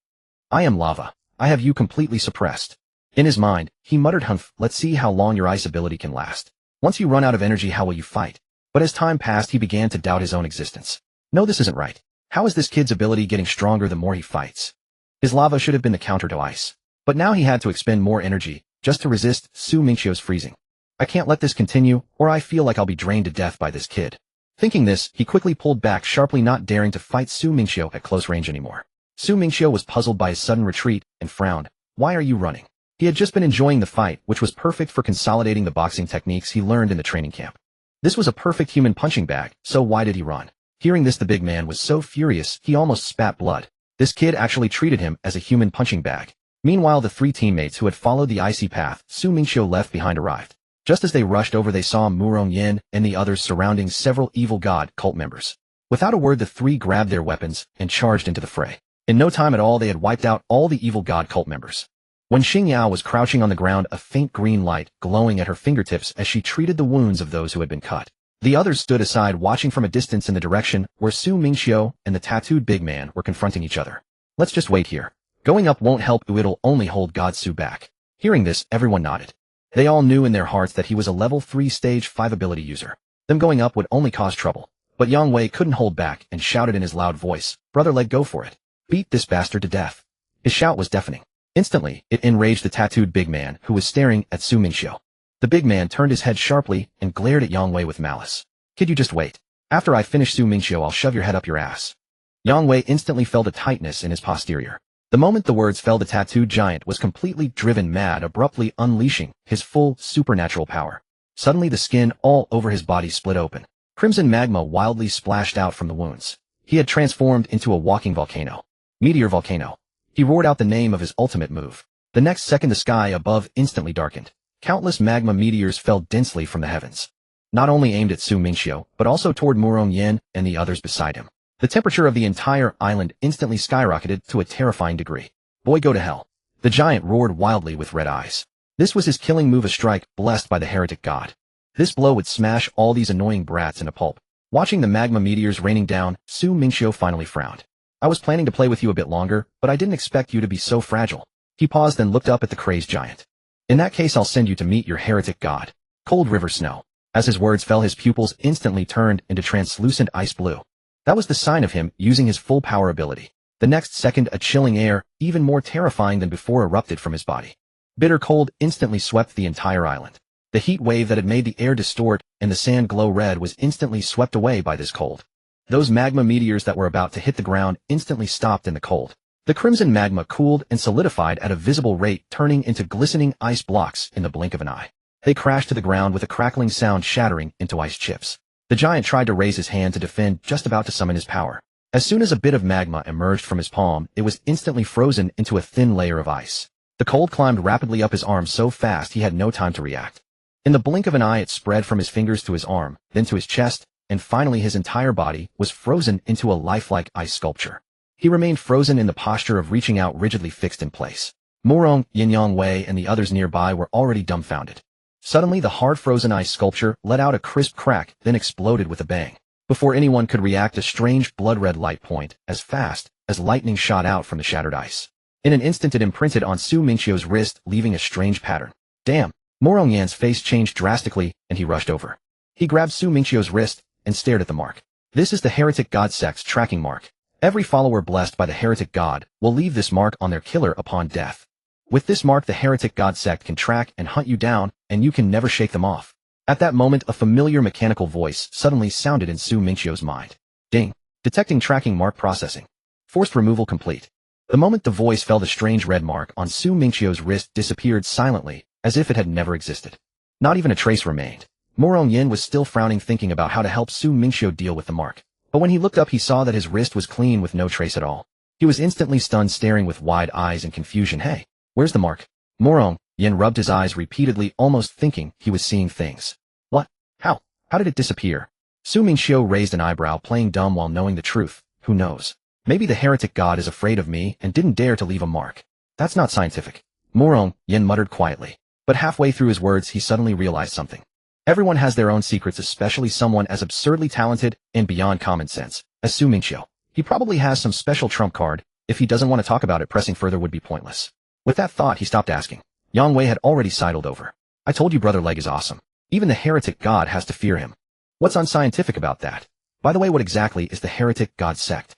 I am lava. I have you completely suppressed. In his mind, he muttered, humph, let's see how long your ice ability can last. Once you run out of energy, how will you fight? But as time passed, he began to doubt his own existence. No, this isn't right. How is this kid's ability getting stronger the more he fights? His lava should have been the counter to ice. But now he had to expend more energy just to resist Su Mingqiu's freezing. I can't let this continue, or I feel like I'll be drained to death by this kid. Thinking this, he quickly pulled back sharply, not daring to fight Su Mingqiu at close range anymore. Su Mingqiu was puzzled by his sudden retreat and frowned. Why are you running? He had just been enjoying the fight, which was perfect for consolidating the boxing techniques he learned in the training camp. This was a perfect human punching bag, so why did he run? Hearing this, the big man was so furious he almost spat blood. This kid actually treated him as a human punching bag. Meanwhile, the three teammates who had followed the icy path Su Mingqiu left behind arrived. Just as they rushed over, they saw Morong Yin and the others surrounding several evil god cult members. Without a word, the three grabbed their weapons and charged into the fray. In no time at all, they had wiped out all the evil god cult members. When Xing Yao was crouching on the ground, a faint green light glowing at her fingertips as she treated the wounds of those who had been cut. The others stood aside, watching from a distance in the direction where Su Mingqiu and the tattooed big man were confronting each other. Let's just wait here. Going up won't help, it'll only hold God Su back. Hearing this, everyone nodded. They all knew in their hearts that he was a level 3 stage 5 ability user. Them going up would only cause trouble. But Yang Wei couldn't hold back and shouted in his loud voice, "Brother Leg, go for it. Beat this bastard to death." His shout was deafening. Instantly, it enraged the tattooed big man who was staring at Su Mingqiu. The big man turned his head sharply and glared at Yang Wei with malice. "Kid, you just wait. After I finish Su Mingqiu, I'll shove your head up your ass." Yang Wei instantly felt a tightness in his posterior. The moment the words fell, the tattooed giant was completely driven mad, abruptly unleashing his full supernatural power. Suddenly the skin all over his body split open. Crimson magma wildly splashed out from the wounds. He had transformed into a walking volcano. Meteor volcano. He roared out the name of his ultimate move. The next second the sky above instantly darkened. Countless magma meteors fell densely from the heavens. Not only aimed at Su Mingqiu, but also toward Murong Yin and the others beside him. The temperature of the entire island instantly skyrocketed to a terrifying degree. "Boy, go to hell." The giant roared wildly with red eyes. This was his killing move, a strike blessed by the heretic god. This blow would smash all these annoying brats into pulp. Watching the magma meteors raining down, Su Mingqiu finally frowned. "I was planning to play with you a bit longer, but I didn't expect you to be so fragile." He paused and looked up at the crazed giant. "In that case, I'll send you to meet your heretic god. Cold river snow." As his words fell, his pupils instantly turned into translucent ice blue. That was the sign of him using his full power ability. The next second, a chilling air, even more terrifying than before, erupted from his body. Bitter cold instantly swept the entire island. The heat wave that had made the air distort and the sand glow red was instantly swept away by this cold. Those magma meteors that were about to hit the ground instantly stopped in the cold. The crimson magma cooled and solidified at a visible rate, turning into glistening ice blocks in the blink of an eye. They crashed to the ground with a crackling sound, shattering into ice chips. The giant tried to raise his hand to defend, just about to summon his power. As soon as a bit of magma emerged from his palm, it was instantly frozen into a thin layer of ice. The cold climbed rapidly up his arm so fast he had no time to react. In the blink of an eye, it spread from his fingers to his arm, then to his chest, and finally his entire body was frozen into a lifelike ice sculpture. He remained frozen in the posture of reaching out, rigidly fixed in place. Murong, Yang Wei, and the others nearby were already dumbfounded. Suddenly, the hard frozen ice sculpture let out a crisp crack, then exploded with a bang. Before anyone could react, a strange blood-red light point, as fast as lightning, shot out from the shattered ice. In an instant, it imprinted on Su Mingqiu's wrist, leaving a strange pattern. "Damn!" Murong Yan's face changed drastically, and he rushed over. He grabbed Su Mingqiu's wrist and stared at the mark. "This is the heretic god sect's tracking mark. Every follower blessed by the heretic god will leave this mark on their killer upon death. With this mark, the heretic god sect can track and hunt you down, and you can never shake them off." At that moment, a familiar mechanical voice suddenly sounded in Su Mingqiu's mind. "Ding. Detecting tracking mark processing. Forced removal complete." The moment the voice fell, the strange red mark on Su Mingqiu's wrist disappeared silently, as if it had never existed. Not even a trace remained. Murong Yin was still frowning, thinking about how to help Su Mingqiu deal with the mark. But when he looked up, he saw that his wrist was clean with no trace at all. He was instantly stunned, staring with wide eyes in confusion. "Hey, where's the mark?" Murong Yin rubbed his eyes repeatedly, almost thinking he was seeing things. "What? How? How did it disappear?" Su Mingqiu raised an eyebrow, playing dumb while knowing the truth. "Who knows? Maybe the heretic god is afraid of me and didn't dare to leave a mark. That's not scientific." Murong Yin muttered quietly. But halfway through his words, he suddenly realized something. Everyone has their own secrets, especially someone as absurdly talented and beyond common sense as Su Mingqiu. He probably has some special trump card. If he doesn't want to talk about it, pressing further would be pointless. With that thought, he stopped asking. Yang Wei had already sidled over. "I told you Brother Leg is awesome. Even the heretic god has to fear him. What's unscientific about that? By the way, what exactly is the heretic god sect?"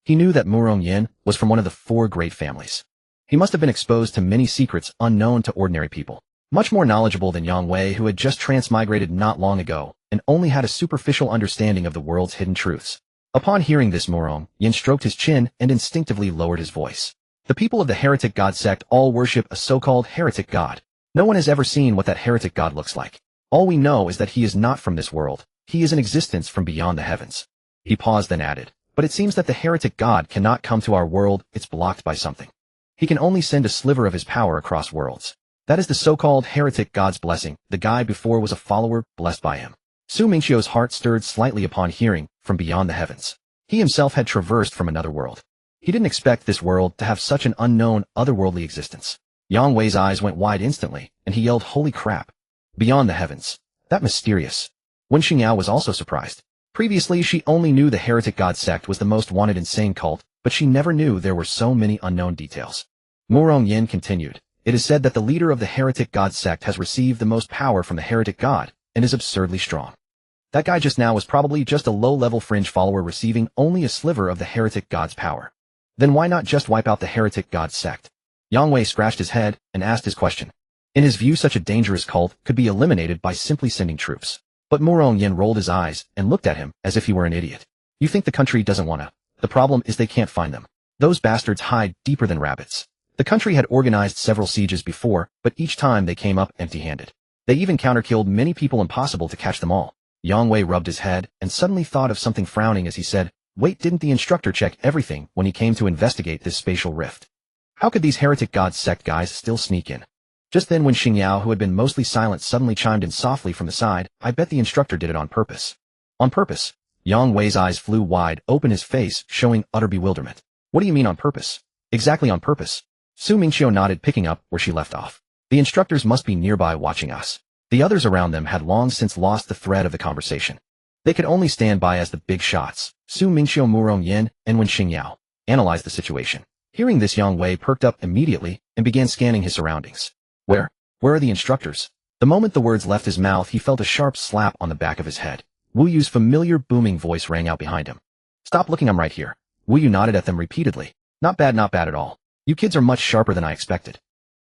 He knew that Murong Yin was from one of the 4 great families. He must have been exposed to many secrets unknown to ordinary people. Much more knowledgeable than Yang Wei, who had just transmigrated not long ago, and only had a superficial understanding of the world's hidden truths. Upon hearing this, Murong Yin stroked his chin and instinctively lowered his voice. "The people of the heretic god sect all worship a so-called heretic god. No one has ever seen what that heretic god looks like. All we know is that he is not from this world. He is an existence from beyond the heavens." He paused, then added, "But it seems that the heretic god cannot come to our world. It's blocked by something. He can only send a sliver of his power across worlds. That is the so-called heretic god's blessing. The guy before was a follower blessed by him." Su Mingqiu's heart stirred slightly upon hearing from beyond the heavens. He himself had traversed from another world. He didn't expect this world to have such an unknown, otherworldly existence. Yang Wei's eyes went wide instantly, and he yelled, "Holy crap! Beyond the heavens. That mysterious." Wen Xingyao was also surprised. Previously, she only knew the heretic god sect was the most wanted insane cult, but she never knew there were so many unknown details. Murong Yin continued. It is said that the leader of the heretic god sect has received the most power from the heretic god, and is absurdly strong. That guy just now was probably just a low-level fringe follower receiving only a sliver of the heretic god's power. Then why not just wipe out the heretic god sect? Yang Wei scratched his head and asked his question. In his view, such a dangerous cult could be eliminated by simply sending troops. But Murong Yin rolled his eyes and looked at him as if he were an idiot. You think the country doesn't wanna? The problem is they can't find them. Those bastards hide deeper than rabbits. The country had organized several sieges before, but each time they came up empty-handed. They even counter-killed many people, impossible to catch them all. Yang Wei rubbed his head and suddenly thought of something, frowning as he said, wait, didn't the instructor check everything when he came to investigate this spatial rift? How could these heretic god sect guys still sneak in? Just then when Xingyao, who had been mostly silent, suddenly chimed in softly from the side, I bet the instructor did it on purpose. On purpose? Yang Wei's eyes flew wide open, his face showing utter bewilderment. What do you mean on purpose? Exactly on purpose. Su Mingqiu nodded, picking up where she left off. The instructors must be nearby watching us. The others around them had long since lost the thread of the conversation. They could only stand by as the big shots, Su Mingqiu, Murong Yin, and Wen Xingyao, analyzed the situation. Hearing this, Yang Wei perked up immediately and began scanning his surroundings. Where are the instructors? The moment the words left his mouth, he felt a sharp slap on the back of his head. Wu Yu's familiar booming voice rang out behind him. Stop looking, I'm right here. Wu Yu nodded at them repeatedly. Not bad at all. You kids are much sharper than I expected.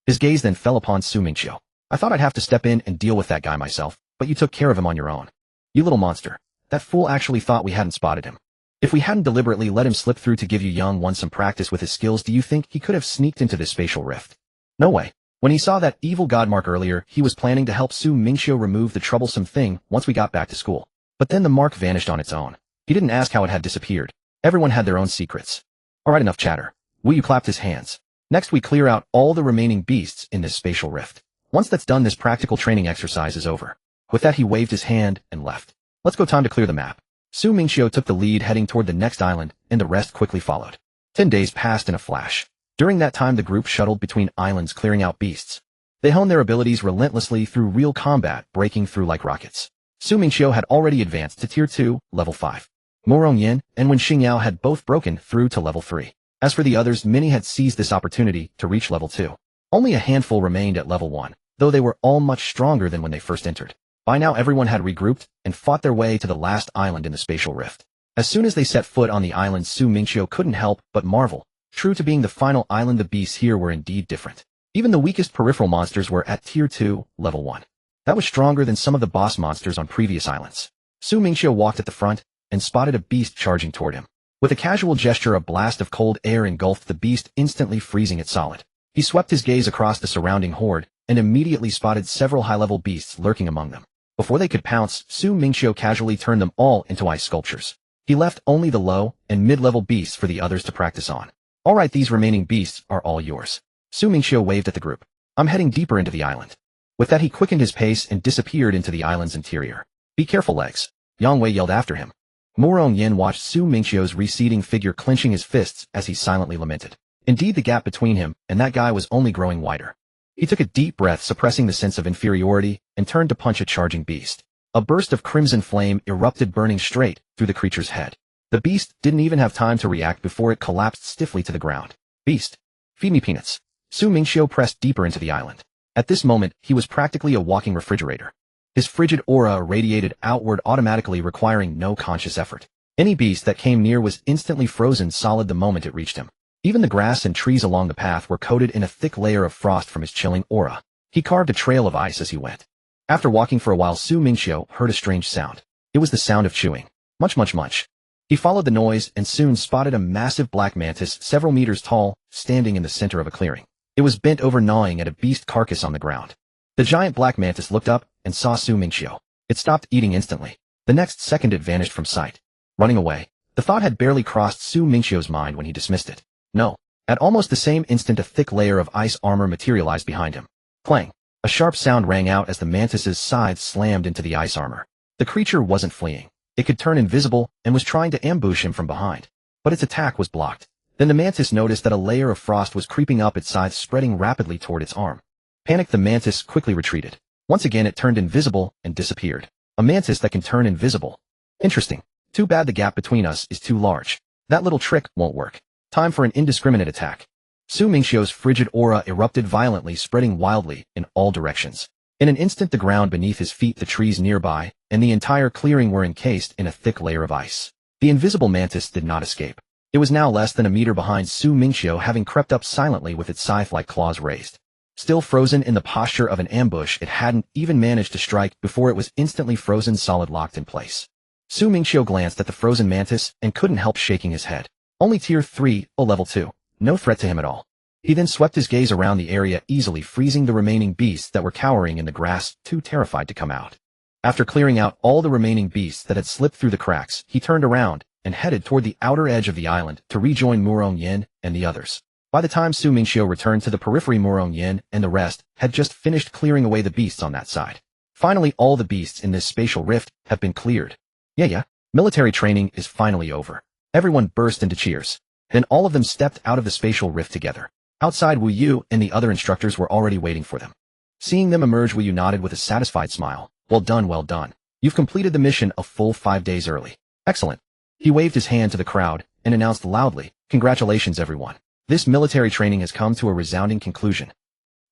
His gaze then fell upon Su Mingqiu. I thought I'd have to step in and deal with that guy myself, but you took care of him on your own. You little monster. That fool actually thought we hadn't spotted him. If we hadn't deliberately let him slip through to give you young one some practice with his skills, do you think he could have sneaked into this spatial rift? No way. When he saw that evil god mark earlier, he was planning to help Su Mingqiu remove the troublesome thing once we got back to school. But then the mark vanished on its own. He didn't ask how it had disappeared. Everyone had their own secrets. Alright, enough chatter. Wu Yu clapped his hands. Next we clear out all the remaining beasts in this spatial rift. Once that's done, this practical training exercise is over. With that he waved his hand and left. Let's go, time to clear the map. Su Mingqiu took the lead, heading toward the next island, and the rest quickly followed. 10 days passed in a flash. During that time the group shuttled between islands, clearing out beasts. They honed their abilities relentlessly through real combat, breaking through like rockets. Su Mingqiu had already advanced to Tier 2, Level 5. Murong Yin and Wen Xingyao had both broken through to Level 3. As for the others, many had seized this opportunity to reach Level 2. Only a handful remained at Level 1, though they were all much stronger than when they first entered. By now everyone had regrouped and fought their way to the last island in the spatial rift. As soon as they set foot on the island, Su Mingqiu couldn't help but marvel. True to being the final island, the beasts here were indeed different. Even the weakest peripheral monsters were at Tier 2, Level 1. That was stronger than some of the boss monsters on previous islands. Su Mingqiu walked at the front and spotted a beast charging toward him. With a casual gesture, a blast of cold air engulfed the beast, instantly freezing it solid. He swept his gaze across the surrounding horde and immediately spotted several high-level beasts lurking among them. Before they could pounce, Su Mingqiu casually turned them all into ice sculptures. He left only the low and mid-level beasts for the others to practice on. Alright, these remaining beasts are all yours. Su Mingqiu waved at the group. I'm heading deeper into the island. With that he quickened his pace and disappeared into the island's interior. Be careful, legs. Yang Wei yelled after him. Murong Yin watched Su Mingqiu's receding figure, clenching his fists as he silently lamented. Indeed, the gap between him and that guy was only growing wider. He took a deep breath, suppressing the sense of inferiority, and turned to punch a charging beast. A burst of crimson flame erupted, burning straight through the creature's head. The beast didn't even have time to react before it collapsed stiffly to the ground. Beast, feed me peanuts. Su Mingqiu pressed deeper into the island. At this moment, he was practically a walking refrigerator. His frigid aura radiated outward automatically, requiring no conscious effort. Any beast that came near was instantly frozen solid the moment it reached him. Even the grass and trees along the path were coated in a thick layer of frost from his chilling aura. He carved a trail of ice as he went. After walking for a while, Su Mingqiu heard a strange sound. It was the sound of chewing. Much. He followed the noise and soon spotted a massive black mantis several meters tall, standing in the center of a clearing. It was bent over, gnawing at a beast carcass on the ground. The giant black mantis looked up and saw Su Mingqiu. It stopped eating instantly. The next second it vanished from sight. Running away. The thought had barely crossed Su Mingqiu's mind when he dismissed it. No. At almost the same instant, a thick layer of ice armor materialized behind him. Clang. A sharp sound rang out as the mantis's scythe slammed into the ice armor. The creature wasn't fleeing. It could turn invisible and was trying to ambush him from behind. But its attack was blocked. Then the mantis noticed that a layer of frost was creeping up its scythe, spreading rapidly toward its arm. Panicked, the mantis quickly retreated. Once again it turned invisible and disappeared. A mantis that can turn invisible. Interesting. Too bad the gap between us is too large. That little trick won't work. Time for an indiscriminate attack. Su Mingqiu's frigid aura erupted violently, spreading wildly in all directions. In an instant the ground beneath his feet, the trees nearby, and the entire clearing were encased in a thick layer of ice. The invisible mantis did not escape. It was now less than a meter behind Su Mingqiu, having crept up silently with its scythe-like claws raised. Still frozen in the posture of an ambush, it hadn't even managed to strike before it was instantly frozen solid, locked in place. Su Mingqiu glanced at the frozen mantis and couldn't help shaking his head. Only tier 3, level 2. No threat to him at all. He then swept his gaze around the area, easily freezing the remaining beasts that were cowering in the grass, too terrified to come out. After clearing out all the remaining beasts that had slipped through the cracks, he turned around and headed toward the outer edge of the island to rejoin Murong Yin and the others. By the time Su Mingqiu returned to the periphery, Murong Yin and the rest had just finished clearing away the beasts on that side. Finally, all the beasts in this spatial rift have been cleared. Yeah. Military training is finally over. Everyone burst into cheers. Then all of them stepped out of the spatial rift together. Outside, Wu Yu and the other instructors were already waiting for them. Seeing them emerge, Wu Yu nodded with a satisfied smile. Well done, well done. You've completed the mission a full 5 days early. Excellent. He waved his hand to the crowd and announced loudly, congratulations everyone. This military training has come to a resounding conclusion.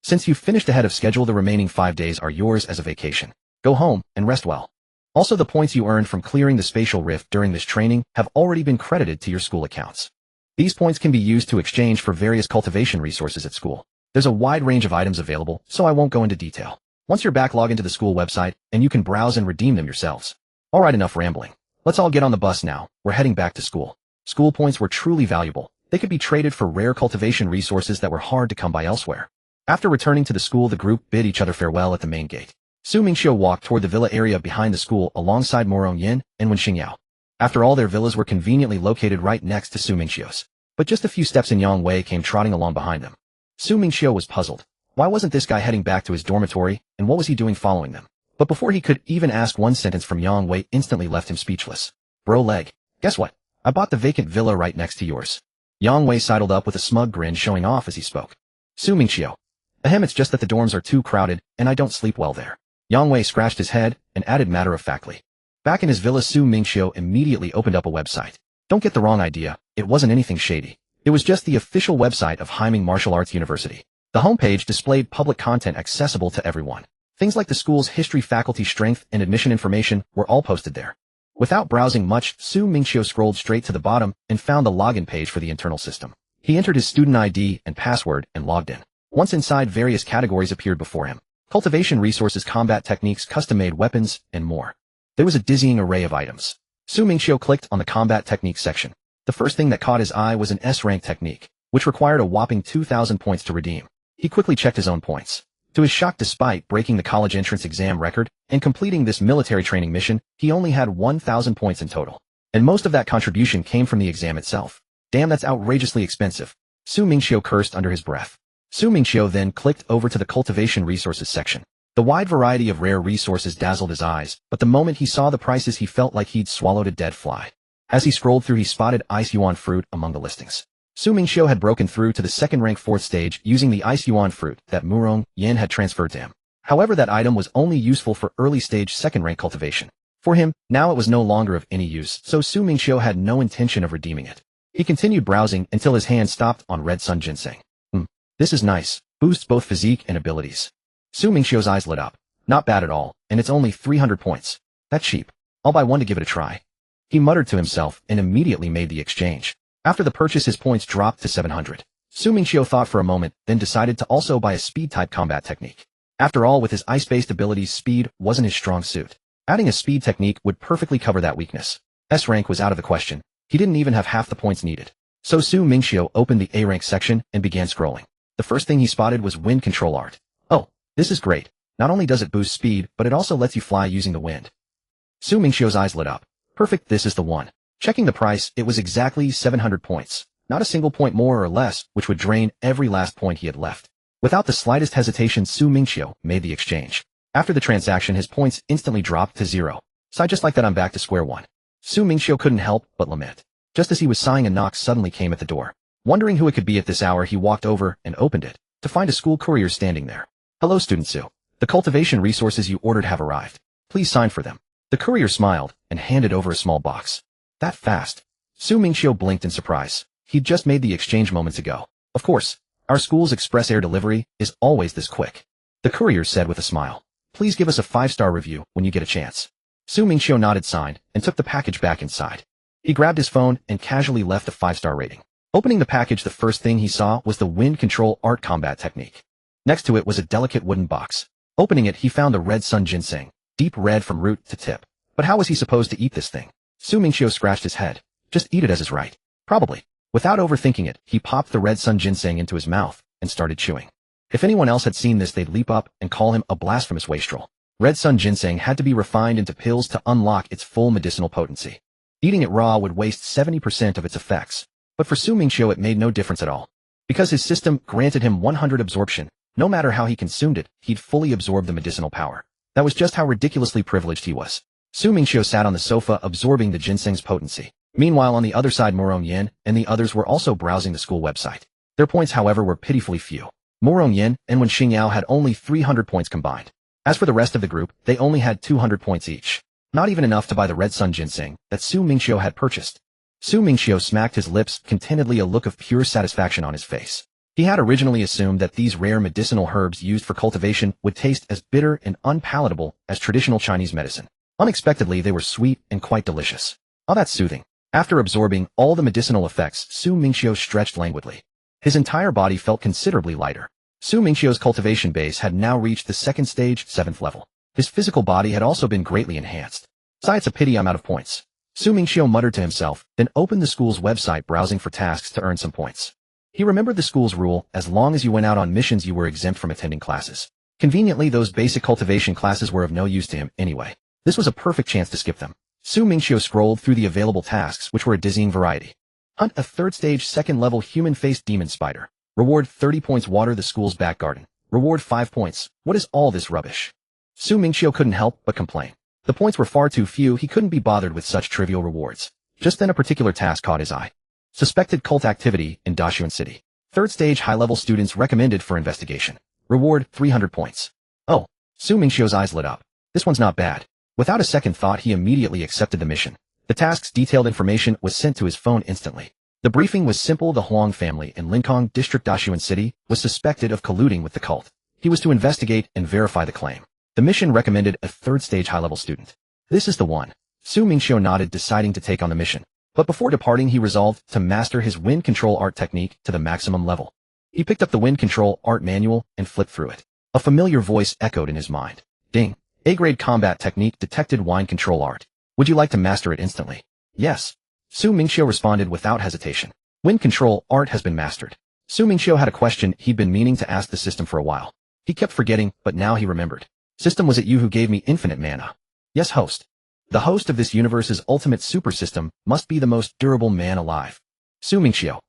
Since you've finished ahead of schedule, the remaining 5 days are yours as a vacation. Go home and rest well. Also, the points you earned from clearing the spatial rift during this training have already been credited to your school accounts. These points can be used to exchange for various cultivation resources at school. There's a wide range of items available, so I won't go into detail. Once you're back, log into the school website, and you can browse and redeem them yourselves. Alright, enough rambling. Let's all get on the bus now. We're heading back to school. School points were truly valuable. They could be traded for rare cultivation resources that were hard to come by elsewhere. After returning to the school, the group bid each other farewell at the main gate. Su Mingqiu walked toward the villa area behind the school alongside Murong Yin and Wen Xingyao. After all, their villas were conveniently located right next to Su Mingqiu's. But just a few steps and Yang Wei came trotting along behind them. Su Mingqiu was puzzled. Why wasn't this guy heading back to his dormitory, and what was he doing following them? But before he could even ask, one sentence from Yang Wei instantly left him speechless. Bro leg. Guess what? I bought the vacant villa right next to yours. Yang Wei sidled up with a smug grin, showing off as he spoke. Su Mingqiu. Ahem, it's just that the dorms are too crowded, and I don't sleep well there. Yang Wei scratched his head and added matter-of-factly. Back in his villa, Su Mingqiu immediately opened up a website. Don't get the wrong idea, it wasn't anything shady. It was just the official website of Haiming Martial Arts University. The homepage displayed public content accessible to everyone. Things like the school's history, faculty strength, and admission information were all posted there. Without browsing much, Su Mingqiu scrolled straight to the bottom and found the login page for the internal system. He entered his student ID and password and logged in. Once inside, various categories appeared before him. Cultivation resources, combat techniques, custom-made weapons, and more. There was a dizzying array of items. Su Mingqiu clicked on the combat techniques section. The first thing that caught his eye was an S-rank technique, which required a whopping 2,000 points to redeem. He quickly checked his own points. To his shock, despite breaking the college entrance exam record and completing this military training mission, he only had 1,000 points in total. And most of that contribution came from the exam itself. Damn, that's outrageously expensive. Su Mingqiu cursed under his breath. Su Mingqiu then clicked over to the cultivation resources section. The wide variety of rare resources dazzled his eyes, but the moment he saw the prices, he felt like he'd swallowed a dead fly. As he scrolled through, he spotted Ice Yuan fruit among the listings. Su Mingqiu had broken through to the second-rank 4th stage using the Ice Yuan fruit that Murong Yin had transferred to him. However, that item was only useful for early-stage 2nd-rank cultivation. For him, now it was no longer of any use, so Su Mingqiu had no intention of redeeming it. He continued browsing until his hand stopped on Red Sun Ginseng. This is nice. Boosts both physique and abilities. Su Mingqiu's eyes lit up. Not bad at all, and it's only 300 points. That's cheap. I'll buy one to give it a try. He muttered to himself and immediately made the exchange. After the purchase, his points dropped to 700. Su Mingqiu thought for a moment, then decided to also buy a speed-type combat technique. After all, with his ice-based abilities, speed wasn't his strong suit. Adding a speed technique would perfectly cover that weakness. S-rank was out of the question. He didn't even have half the points needed. So Su Mingqiu opened the A-rank section and began scrolling. The first thing he spotted was wind control art. Oh, this is great. Not only does it boost speed, but it also lets you fly using the wind. Su Mingqiu's eyes lit up. Perfect, this is the one. Checking the price, it was exactly 700 points. Not a single point more or less, which would drain every last point he had left. Without the slightest hesitation, Su Mingqiu made the exchange. After the transaction, his points instantly dropped to 0. So just like that, I'm back to square one. Su Mingqiu couldn't help but lament. Just as he was sighing, a knock suddenly came at the door. Wondering who it could be at this hour, he walked over and opened it, to find a school courier standing there. Hello, student Su. The cultivation resources you ordered have arrived. Please sign for them. The courier smiled and handed over a small box. That fast? Su Mingqiu blinked in surprise. He'd just made the exchange moments ago. Of course, Our school's express air delivery is always this quick. The courier said with a smile. Please give us a 5-star review when you get a chance. Su Mingqiu nodded, signed, and took the package back inside. He grabbed his phone and casually left a 5-star rating. Opening the package, the first thing he saw was the wind control art combat technique. Next to it was a delicate wooden box. Opening it, he found the red sun ginseng, deep red from root to tip. But how was he supposed to eat this thing? Su Mingqiu scratched his head. Just eat it as is right. Probably. Without overthinking it, he popped the red sun ginseng into his mouth and started chewing. If anyone else had seen this, they'd leap up and call him a blasphemous wastrel. Red sun ginseng had to be refined into pills to unlock its full medicinal potency. Eating it raw would waste 70% of its effects. But for Su Mingqiu, it made no difference at all. Because his system granted him 100 absorption, no matter how he consumed it, he'd fully absorb the medicinal power. That was just how ridiculously privileged he was. Su Mingqiu sat on the sofa absorbing the ginseng's potency. Meanwhile, on the other side, Morong Yin and the others were also browsing the school website. Their points, however, were pitifully few. Morong Yin and Wen Xingyao had only 300 points combined. As for the rest of the group, they only had 200 points each. Not even enough to buy the red sun ginseng that Su Mingqiu had purchased. Su Mingqiu smacked his lips, contentedly, a look of pure satisfaction on his face. He had originally assumed that these rare medicinal herbs used for cultivation would taste as bitter and unpalatable as traditional Chinese medicine. Unexpectedly, they were sweet and quite delicious. Oh, that's soothing. After absorbing all the medicinal effects, Su Mingqiu stretched languidly. His entire body felt considerably lighter. Su Mingqiu's cultivation base had now reached the second stage, 7th level. His physical body had also been greatly enhanced. It's a pity I'm out of points. Su Mingqiu muttered to himself, then opened the school's website, browsing for tasks to earn some points. He remembered the school's rule: as long as you went out on missions, you were exempt from attending classes. Conveniently, those basic cultivation classes were of no use to him anyway. This was a perfect chance to skip them. Su Mingqiu scrolled through the available tasks, which were a dizzying variety. Hunt a 3rd stage 2nd level human-faced demon spider. Reward 30 points. Water the school's back garden. Reward 5 points. What is all this rubbish? Su Mingqiu couldn't help but complain. The points were far too few. He couldn't be bothered with such trivial rewards. Just then a particular task caught his eye. Suspected cult activity in Dachshund City. 3rd stage high-level students recommended for investigation. Reward 300 points. Oh, Su Mingqiu's eyes lit up. This one's not bad. Without a second thought, he immediately accepted the mission. The task's detailed information was sent to his phone instantly. The briefing was simple. The Huang family in Linkong District, Dachshund City, was suspected of colluding with the cult. He was to investigate and verify the claim. The mission recommended a 3rd stage high-level student. This is the one. Su Mingqiu nodded, deciding to take on the mission. But before departing, he resolved to master his wind control art technique to the maximum level. He picked up the wind control art manual and flipped through it. A familiar voice echoed in his mind. Ding. A-grade combat technique detected. Wind control art. Would you like to master it instantly? Yes. Su Mingqiu responded without hesitation. Wind control art has been mastered. Su Mingqiu had a question he'd been meaning to ask the system for a while. He kept forgetting, but now he remembered. System, was it you who gave me infinite mana? Yes, host. The host of this universe's ultimate super system must be the most durable man alive. Su Mingqiu.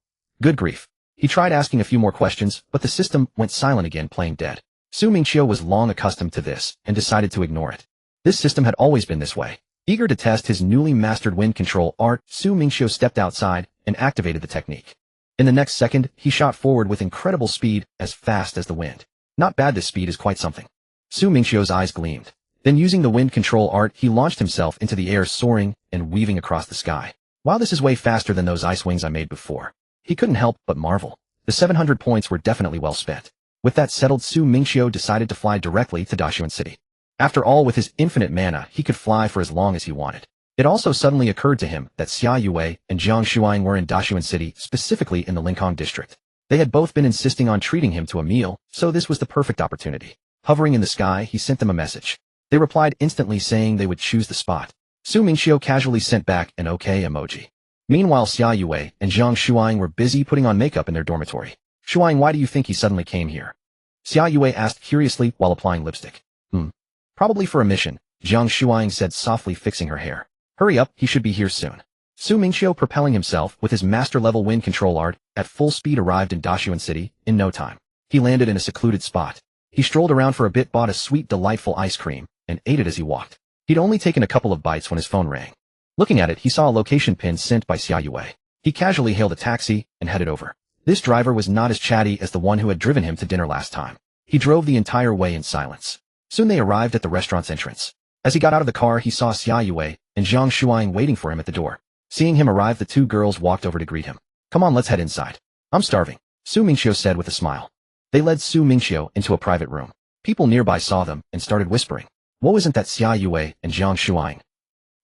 Good grief. He tried asking a few more questions, but the system went silent again, playing dead. Su Mingqiu was long accustomed to this and decided to ignore it. This system had always been this way. Eager to test his newly mastered wind control art, Su Mingqiu stepped outside and activated the technique. In the next second, he shot forward with incredible speed, as fast as the wind. Not bad, this speed is quite something. Su Mingqiu's eyes gleamed. Then, using the wind control art, he launched himself into the air, soaring and weaving across the sky. Wow, this is way faster than those ice wings I made before. He couldn't help but marvel. The 700 points were definitely well spent. With that settled, Su Mingqiu decided to fly directly to Dachshund City. After all, with his infinite mana, he could fly for as long as he wanted. It also suddenly occurred to him that Xia Yue and Jiang Shuang were in Dachshund City, specifically in the Linkong district. They had both been insisting on treating him to a meal, so this was the perfect opportunity. Hovering in the sky, he sent them a message. They replied instantly, saying they would choose the spot. Su Mingqiu casually sent back an OK emoji. Meanwhile, Xia Yue and Jiang Shuang were busy putting on makeup in their dormitory. Shuang, why do you think he suddenly came here? Xia Yue asked curiously while applying lipstick. Probably for a mission, Jiang Shuang said softly, fixing her hair. Hurry up, he should be here soon. Su Mingqiu, propelling himself with his master-level wind control art, at full speed arrived in Dachshund City in no time. He landed in a secluded spot. He strolled around for a bit, bought a sweet, delightful ice cream, and ate it as he walked. He'd only taken a couple of bites when his phone rang. Looking at it, he saw a location pin sent by Xia Yue. He casually hailed a taxi and headed over. This driver was not as chatty as the one who had driven him to dinner last time. He drove the entire way in silence. Soon they arrived at the restaurant's entrance. As he got out of the car, he saw Xia Yue and Jiang Shuang waiting for him at the door. Seeing him arrive, the two girls walked over to greet him. Come on, let's head inside. I'm starving. Su Mingqiu said with a smile. They led Su Mingqiu into a private room. People nearby saw them and started whispering. What wasn't that Xia Yue and Jiang Shuang?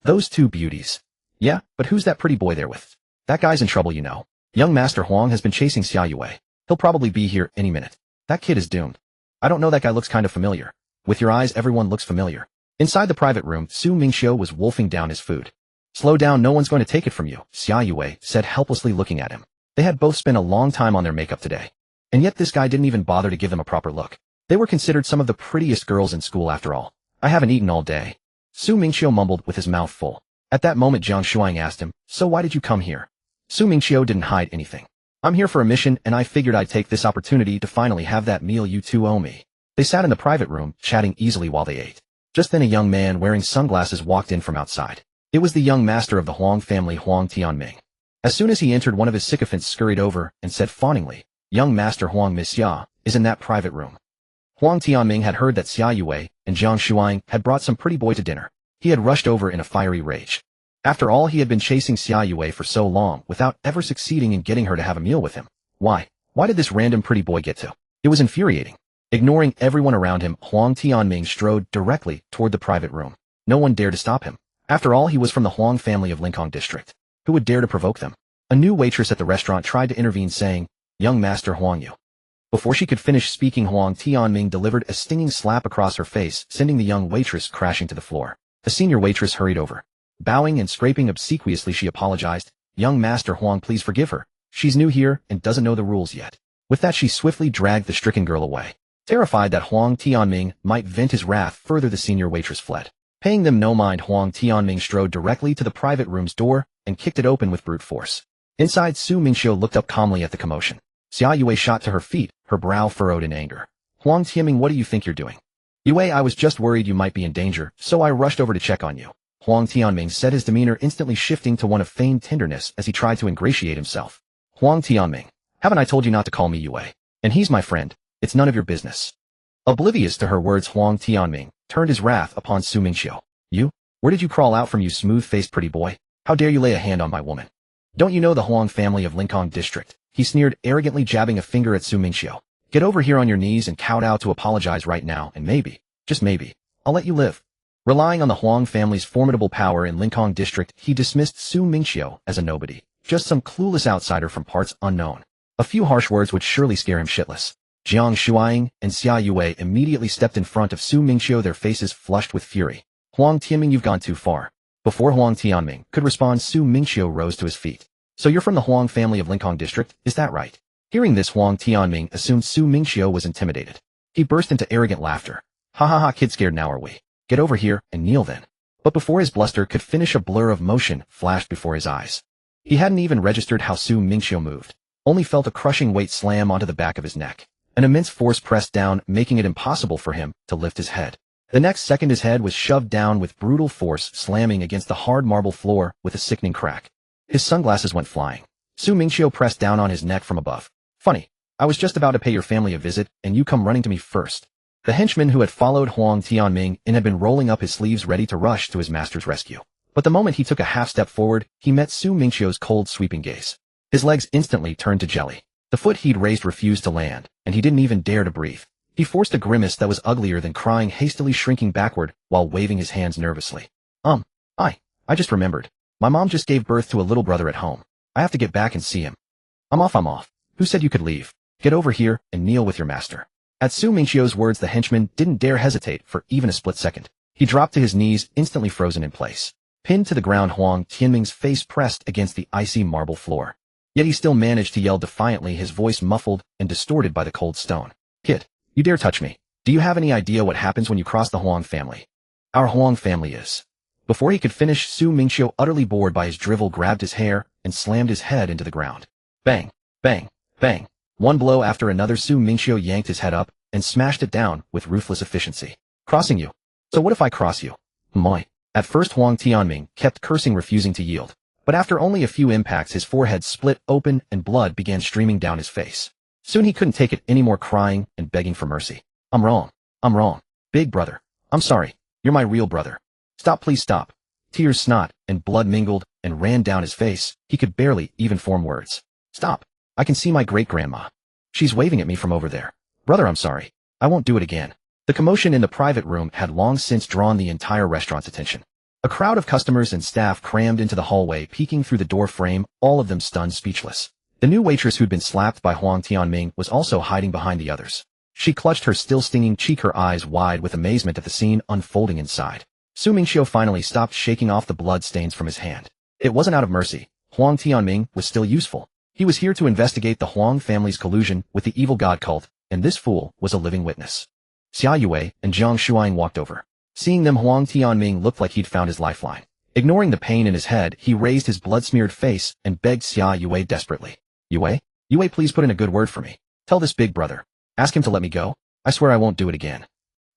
Those two beauties. Yeah, but who's that pretty boy there with? That guy's in trouble, you know. Young Master Huang has been chasing Xia Yue. He'll probably be here any minute. That kid is doomed. I don't know, that guy looks kind of familiar. With your eyes, everyone looks familiar. Inside the private room, Su Mingqiu was wolfing down his food. Slow down, no one's going to take it from you, Xia Yue said, helplessly looking at him. They had both spent a long time on their makeup today. And yet this guy didn't even bother to give them a proper look. They were considered some of the prettiest girls in school after all. I haven't eaten all day. Su Mingqiu mumbled with his mouth full. At that moment Jiang Shuang asked him, so why did you come here? Su Mingqiu didn't hide anything. I'm here for a mission and I figured I'd take this opportunity to finally have that meal you two owe me. They sat in the private room, chatting easily while they ate. Just then a young man wearing sunglasses walked in from outside. It was the young master of the Huang family, Huang Tianming. As soon as he entered, one of his sycophants scurried over and said fawningly, young master Huang Miss Xia is in that private room. Huang Tianming had heard that Xia Yue and Jiang Shuang had brought some pretty boy to dinner. He had rushed over in a fiery rage. After all, he had been chasing Xia Yue for so long without ever succeeding in getting her to have a meal with him. Why did this random pretty boy get to? It was infuriating. Ignoring everyone around him, Huang Tianming strode directly toward the private room. No one dared to stop him. After all, he was from the Huang family of Linqiu district. Who would dare to provoke them? A new waitress at the restaurant tried to intervene, saying, young master Huang Yu. Before she could finish speaking, Huang Tianming delivered a stinging slap across her face, sending the young waitress crashing to the floor. The senior waitress hurried over. Bowing and scraping obsequiously, she apologized. Young master Huang, please forgive her. She's new here and doesn't know the rules yet. With that, she swiftly dragged the stricken girl away. Terrified that Huang Tianming might vent his wrath further, the senior waitress fled. Paying them no mind, Huang Tianming strode directly to the private room's door and kicked it open with brute force. Inside, Su Mingqiu looked up calmly at the commotion. Xia Yue shot to her feet, her brow furrowed in anger. Huang Tianming, what do you think you're doing? Yue, I was just worried you might be in danger, so I rushed over to check on you. Huang Tianming said, his demeanor instantly shifting to one of feigned tenderness as he tried to ingratiate himself. Huang Tianming, haven't I told you not to call me Yue? And he's my friend. It's none of your business. Oblivious to her words, Huang Tianming turned his wrath upon Su Mingqiu. You? Where did you crawl out from, you smooth-faced pretty boy? How dare you lay a hand on my woman? Don't you know the Huang family of Linqiu district? He sneered, arrogantly jabbing a finger at Su Mingqiu. Get over here on your knees and kowtow to apologize right now, and maybe, just maybe, I'll let you live. Relying on the Huang family's formidable power in Linqiu district, he dismissed Su Mingqiu as a nobody, just some clueless outsider from parts unknown. A few harsh words would surely scare him shitless. Jiang Shuang and Xia Yue immediately stepped in front of Su Mingqiu, their faces flushed with fury. Huang Tianming, you've gone too far. Before Huang Tianming could respond, Su Mingqiu rose to his feet. So you're from the Huang family of Linqiu district, is that right? Hearing this, Huang Tianming assumed Su Mingqiu was intimidated. He burst into arrogant laughter. Ha ha ha, kid, scared now are we? Get over here and kneel then. But before his bluster could finish, a blur of motion flashed before his eyes. He hadn't even registered how Su Mingqiu moved, only felt a crushing weight slam onto the back of his neck. An immense force pressed down, making it impossible for him to lift his head. The next second his head was shoved down with brutal force, slamming against the hard marble floor with a sickening crack. His sunglasses went flying. Su Mingqiu pressed down on his neck from above. Funny, I was just about to pay your family a visit, and you come running to me first. The henchman who had followed Huang Tianming in had been rolling up his sleeves ready to rush to his master's rescue. But the moment he took a half step forward, he met Su Mingqiu's cold, sweeping gaze. His legs instantly turned to jelly. The foot he'd raised refused to land, and he didn't even dare to breathe. He forced a grimace that was uglier than crying, hastily shrinking backward while waving his hands nervously. I just remembered. My mom just gave birth to a little brother at home. I have to get back and see him. I'm off. Who said you could leave? Get over here and kneel with your master. At Su Mingqiu's words, the henchman didn't dare hesitate for even a split second. He dropped to his knees, instantly frozen in place. Pinned to the ground, Huang Tianming's face pressed against the icy marble floor. Yet he still managed to yell defiantly, his voice muffled and distorted by the cold stone. Kid, you dare touch me? Do you have any idea what happens when you cross the Huang family? Our Huang family is. Before he could finish, Su Mingqiu, utterly bored by his drivel, grabbed his hair and slammed his head into the ground. Bang, bang, bang. One blow after another, Su Mingqiu yanked his head up and smashed it down with ruthless efficiency. Crossing you? So what if I cross you? Moi. At first, Huang Tianming kept cursing, refusing to yield. But after only a few impacts, his forehead split open and blood began streaming down his face. Soon he couldn't take it anymore, crying and begging for mercy. I'm wrong. Big brother. I'm sorry. You're my real brother. Stop, please stop. Tears, snot, and blood mingled and ran down his face. He could barely even form words. Stop. I can see my great-grandma. She's waving at me from over there. Brother, I'm sorry. I won't do it again. The commotion in the private room had long since drawn the entire restaurant's attention. A crowd of customers and staff crammed into the hallway, peeking through the door frame, all of them stunned speechless. The new waitress who'd been slapped by Huang Tianming was also hiding behind the others. She clutched her still stinging cheek, her eyes wide with amazement at the scene unfolding inside. Su Mingqiu finally stopped shaking off the blood stains from his hand. It wasn't out of mercy. Huang Tianming was still useful. He was here to investigate the Huang family's collusion with the evil god cult, and this fool was a living witness. Xia Yue and Zhang Shuang walked over. Seeing them, Huang Tianming looked like he'd found his lifeline. Ignoring the pain in his head, he raised his blood-smeared face and begged Xia Yue desperately. Yue, please put in a good word for me. Tell this big brother. Ask him to let me go. I swear I won't do it again.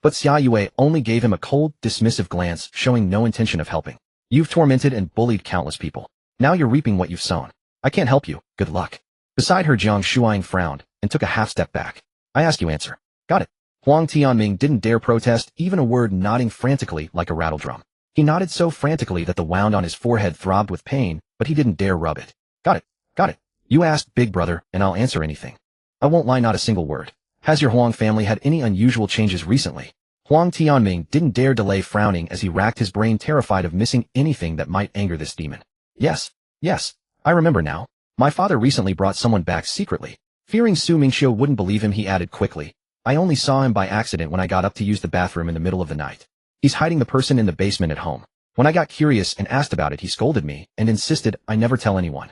But Xia Yue only gave him a cold, dismissive glance, showing no intention of helping. You've tormented and bullied countless people. Now you're reaping what you've sown. I can't help you. Good luck. Beside her, Zhang Shuang frowned and took a half-step back. I ask you, answer. Got it. Huang Tianming didn't dare protest, even a word, nodding frantically like a rattle drum. He nodded so frantically that the wound on his forehead throbbed with pain, but he didn't dare rub it. Got it. Got it. You asked, big brother, and I'll answer anything. I won't lie, not a single word. Has your Huang family had any unusual changes recently? Huang Tianming didn't dare delay, frowning as he racked his brain, terrified of missing anything that might anger this demon. Yes. I remember now. My father recently brought someone back secretly. Fearing Su Mingqiu wouldn't believe him, he added quickly. I only saw him by accident when I got up to use the bathroom in the middle of the night. He's hiding the person in the basement at home. When I got curious and asked about it, he scolded me and insisted I never tell anyone.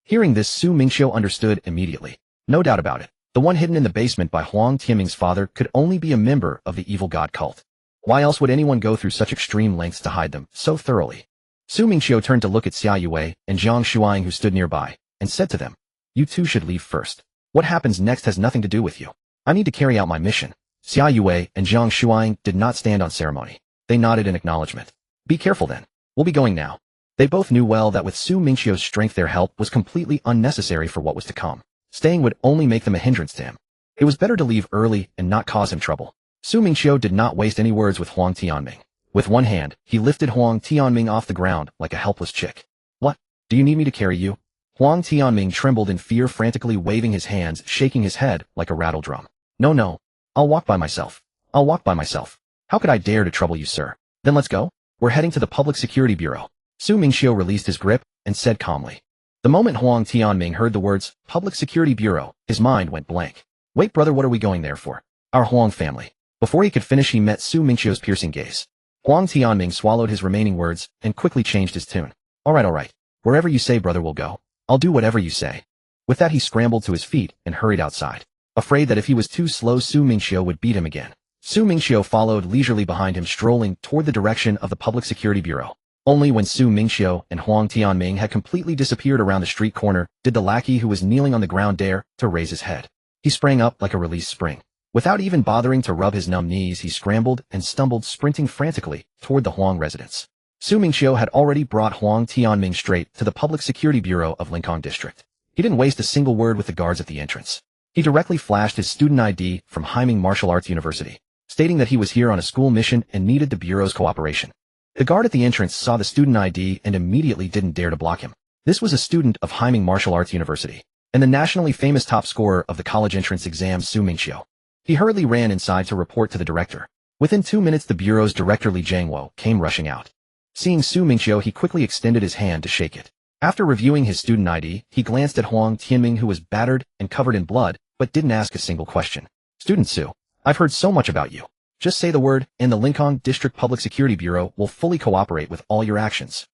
Hearing this, Su Mingqiu understood immediately. No doubt about it. The one hidden in the basement by Huang Tianming's father could only be a member of the evil god cult. Why else would anyone go through such extreme lengths to hide them so thoroughly? Su Mingqiu turned to look at Xia Yue and Zhang Shuang, who stood nearby, and said to them, You two should leave first. What happens next has nothing to do with you. I need to carry out my mission. Xia Yue and Zhang Shuang did not stand on ceremony. They nodded in acknowledgement. Be careful then. We'll be going now. They both knew well that with Su Mingqiu's strength, their help was completely unnecessary for what was to come. Staying would only make them a hindrance to him. It was better to leave early and not cause him trouble. Su Mingqiu did not waste any words with Huang Tianming. With one hand, he lifted Huang Tianming off the ground like a helpless chick. What? Do you need me to carry you? Huang Tianming trembled in fear, frantically waving his hands, shaking his head like a rattle drum. No. I'll walk by myself. How could I dare to trouble you, sir? Then let's go. We're heading to the Public Security Bureau. Su Mingqiu released his grip and said calmly. The moment Huang Tianming heard the words, Public Security Bureau, his mind went blank. Wait, brother, what are we going there for? Our Huang family. Before he could finish, he met Su Mingqiu's piercing gaze. Huang Tianming swallowed his remaining words and quickly changed his tune. All right. Wherever you say, brother, we'll go. I'll do whatever you say. With that, he scrambled to his feet and hurried outside. Afraid that if he was too slow, Su Mingqiu would beat him again. Su Mingqiu followed leisurely behind him, strolling toward the direction of the Public Security Bureau. Only when Su Mingqiu and Huang Tianming had completely disappeared around the street corner did the lackey who was kneeling on the ground dare to raise his head. He sprang up like a released spring. Without even bothering to rub his numb knees, he scrambled and stumbled, sprinting frantically toward the Huang residence. Su Mingqiu had already brought Huang Tianming straight to the Public Security Bureau of Lincoln District. He didn't waste a single word with the guards at the entrance. He directly flashed his student ID from Himing Martial Arts University, stating that he was here on a school mission and needed the Bureau's cooperation. The guard at the entrance saw the student ID and immediately didn't dare to block him. This was a student of Himing Martial Arts University, and the nationally famous top scorer of the college entrance exam, Su Mingqiu. He hurriedly ran inside to report to the director. Within 2 minutes, the Bureau's director, Li Jiangwo, came rushing out. Seeing Su Mingqiu, he quickly extended his hand to shake it. After reviewing his student ID, he glanced at Huang Tianming, who was battered and covered in blood, but didn't ask a single question. Student Su, I've heard so much about you. Just say the word, and the Lincoln District Public Security Bureau will fully cooperate with all your actions.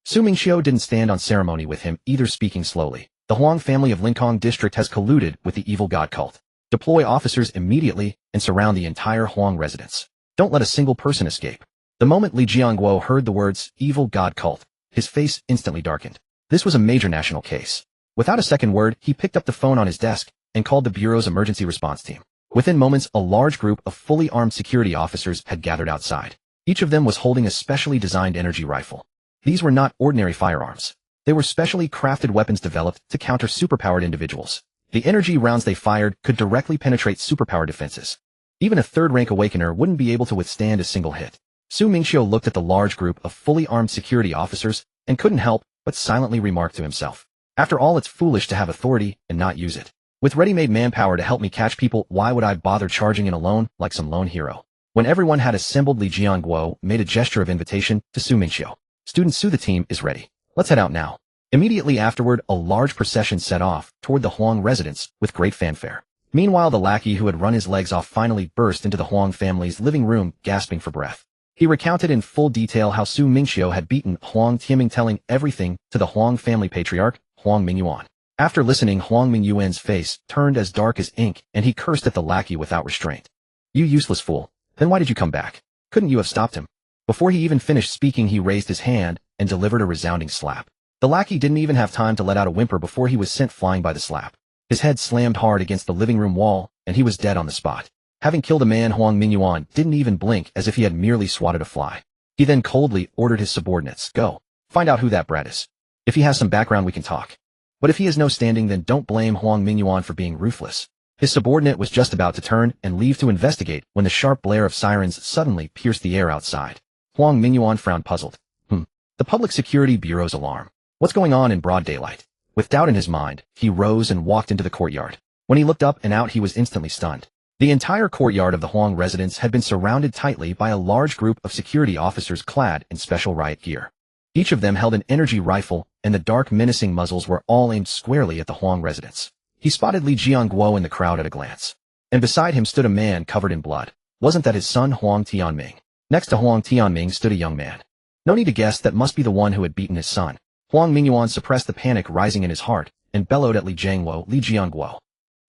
Su Mingqiu didn't stand on ceremony with him either, speaking slowly. The Huang family of Lincoln District has colluded with the evil god cult. Deploy officers immediately and surround the entire Huang residence. Don't let a single person escape. The moment Li Jiangwo heard the words, evil god cult, his face instantly darkened. This was a major national case. Without a second word, he picked up the phone on his desk and called the Bureau's emergency response team. Within moments, a large group of fully armed security officers had gathered outside. Each of them was holding a specially designed energy rifle. These were not ordinary firearms. They were specially crafted weapons developed to counter superpowered individuals. The energy rounds they fired could directly penetrate superpower defenses. Even a third-rank awakener wouldn't be able to withstand a single hit. Su Mingqiu looked at the large group of fully armed security officers and couldn't help but silently remark to himself. After all, it's foolish to have authority and not use it. With ready-made manpower to help me catch people, why would I bother charging in alone like some lone hero? When everyone had assembled, Li Jianguo made a gesture of invitation to Su Mingqiu. Student Su, the team is ready. Let's head out now. Immediately afterward, a large procession set off toward the Huang residence with great fanfare. Meanwhile, the lackey who had run his legs off finally burst into the Huang family's living room, gasping for breath. He recounted in full detail how Su Mingqiu had beaten Huang Tianming, telling everything to the Huang family patriarch, Huang Mingyuan. After listening, Huang Mingyuan's face turned as dark as ink, and he cursed at the lackey without restraint. You useless fool. Then why did you come back? Couldn't you have stopped him? Before he even finished speaking, he raised his hand and delivered a resounding slap. The lackey didn't even have time to let out a whimper before he was sent flying by the slap. His head slammed hard against the living room wall, and he was dead on the spot. Having killed a man, Huang Mingyuan didn't even blink, as if he had merely swatted a fly. He then coldly ordered his subordinates, "Go. Find out who that brat is. If he has some background, we can talk. But if he has no standing, then don't blame Huang Mingyuan for being ruthless." His subordinate was just about to turn and leave to investigate when the sharp blare of sirens suddenly pierced the air outside. Huang Mingyuan frowned, puzzled. The Public Security Bureau's alarm. What's going on in broad daylight? With doubt in his mind, he rose and walked into the courtyard. When he looked up and out, he was instantly stunned. The entire courtyard of the Huang residence had been surrounded tightly by a large group of security officers clad in special riot gear. Each of them held an energy rifle, and the dark, menacing muzzles were all aimed squarely at the Huang residence. He spotted Li Jianguo in the crowd at a glance. And beside him stood a man covered in blood. Wasn't that his son, Huang Tianming? Next to Huang Tianming stood a young man. No need to guess, that must be the one who had beaten his son. Huang Mingyuan suppressed the panic rising in his heart and bellowed at Li Jianguo.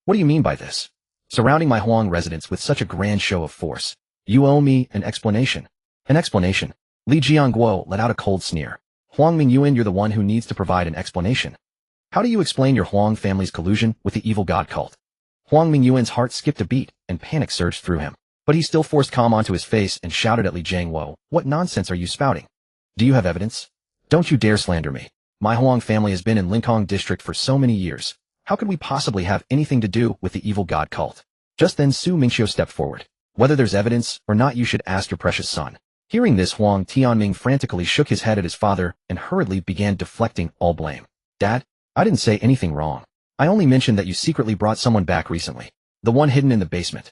What do you mean by this? Surrounding my Huang residence with such a grand show of force. You owe me an explanation. An explanation? Li Jianguo let out a cold sneer. Huang Mingyuan, you're the one who needs to provide an explanation. How do you explain your Huang family's collusion with the evil god cult? Huang Mingyuan's heart skipped a beat and panic surged through him. But he still forced calm onto his face and shouted at Li Jianguo, "What nonsense are you spouting? Do you have evidence? Don't you dare slander me. My Huang family has been in Linкong district for so many years. How could we possibly have anything to do with the evil god cult?" Just then Su Mingqiu stepped forward. "Whether there's evidence or not, you should ask your precious son." Hearing this, Huang Tianming frantically shook his head at his father and hurriedly began deflecting all blame. "Dad, I didn't say anything wrong. I only mentioned that you secretly brought someone back recently. The one hidden in the basement."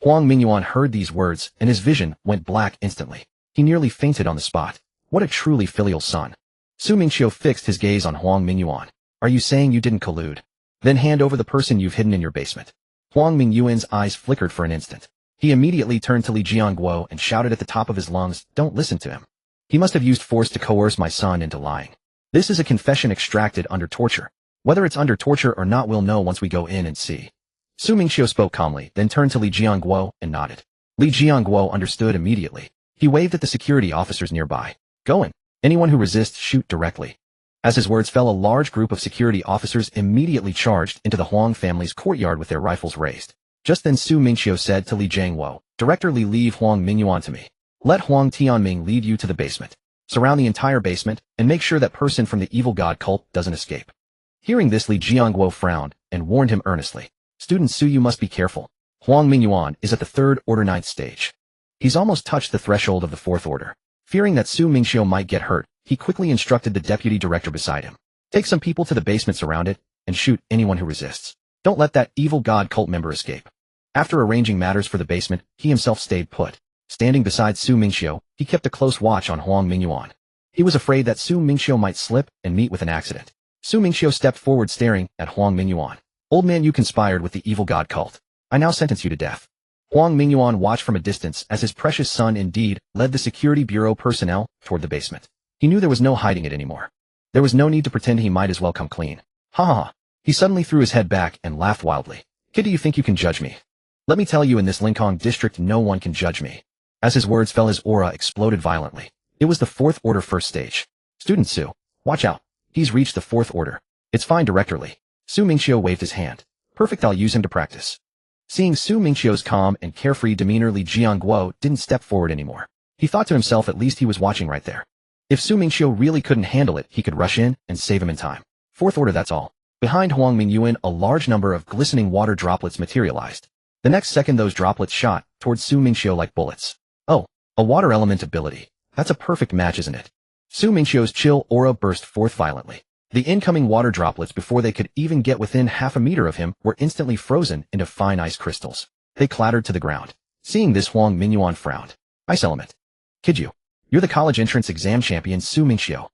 Huang Mingyuan heard these words and his vision went black instantly. He nearly fainted on the spot. What a truly filial son. Su Mingqiu fixed his gaze on Huang Mingyuan. "Are you saying you didn't collude? Then hand over the person you've hidden in your basement." Huang Mingyuan's eyes flickered for an instant. He immediately turned to Li Jianguo and shouted at the top of his lungs, "Don't listen to him. He must have used force to coerce my son into lying. This is a confession extracted under torture. Whether it's under torture or not, we'll know once we go in and see." Su Mingqiu spoke calmly, then turned to Li Jianguo and nodded. Li Jianguo understood immediately. He waved at the security officers nearby. "Go in. Anyone who resists, shoot directly." As his words fell, a large group of security officers immediately charged into the Huang family's courtyard with their rifles raised. Just then Su Mingqiu said to Li Jianguo, "Director Li, leave Huang Mingyuan to me. Let Huang Tianming lead you to the basement. Surround the entire basement, and make sure that person from the evil god cult doesn't escape." Hearing this, Li Jianguo frowned and warned him earnestly. "Student Su, you must be careful. Huang Mingyuan is at the 3rd order 9th stage. He's almost touched the threshold of the 4th order." Fearing that Su Mingqiu might get hurt, he quickly instructed the deputy director beside him. "Take some people to the basement, surround it, and shoot anyone who resists. Don't let that evil god cult member escape." After arranging matters for the basement, he himself stayed put. Standing beside Su Mingqiu, he kept a close watch on Huang Mingyuan. He was afraid that Su Mingqiu might slip and meet with an accident. Su Mingqiu stepped forward, staring at Huang Mingyuan. "Old man, you conspired with the evil god cult. I now sentence you to death." Huang Mingyuan watched from a distance as his precious son indeed led the security bureau personnel toward the basement. He knew there was no hiding it anymore. There was no need to pretend, he might as well come clean. Ha ha ha. He suddenly threw his head back and laughed wildly. "Kid, do you think you can judge me? Let me tell you, in this Linкong district no one can judge me." As his words fell, his aura exploded violently. It was the 4th order 1st stage. "Student Su, watch out. He's reached the 4th order." "It's fine, Director Li." Su Mingqiu waved his hand. "Perfect, I'll use him to practice." Seeing Su Mingqiu's calm and carefree demeanor, Li Jianguo didn't step forward anymore. He thought to himself, at least he was watching right there. If Su Mingqiu really couldn't handle it, he could rush in and save him in time. 4th order, that's all. Behind Huang Mingyuan, a large number of glistening water droplets materialized. The next second, those droplets shot towards Su Mingqiu like bullets. "Oh, a water element ability. That's a perfect match, isn't it?" Su Mingqiu's chill aura burst forth violently. The incoming water droplets before they could even get within half a meter of him were instantly frozen into fine ice crystals. They clattered to the ground. Seeing this, Huang Mingyuan frowned. Ice element. Kid you. You're the college entrance exam champion Su Mingqiu.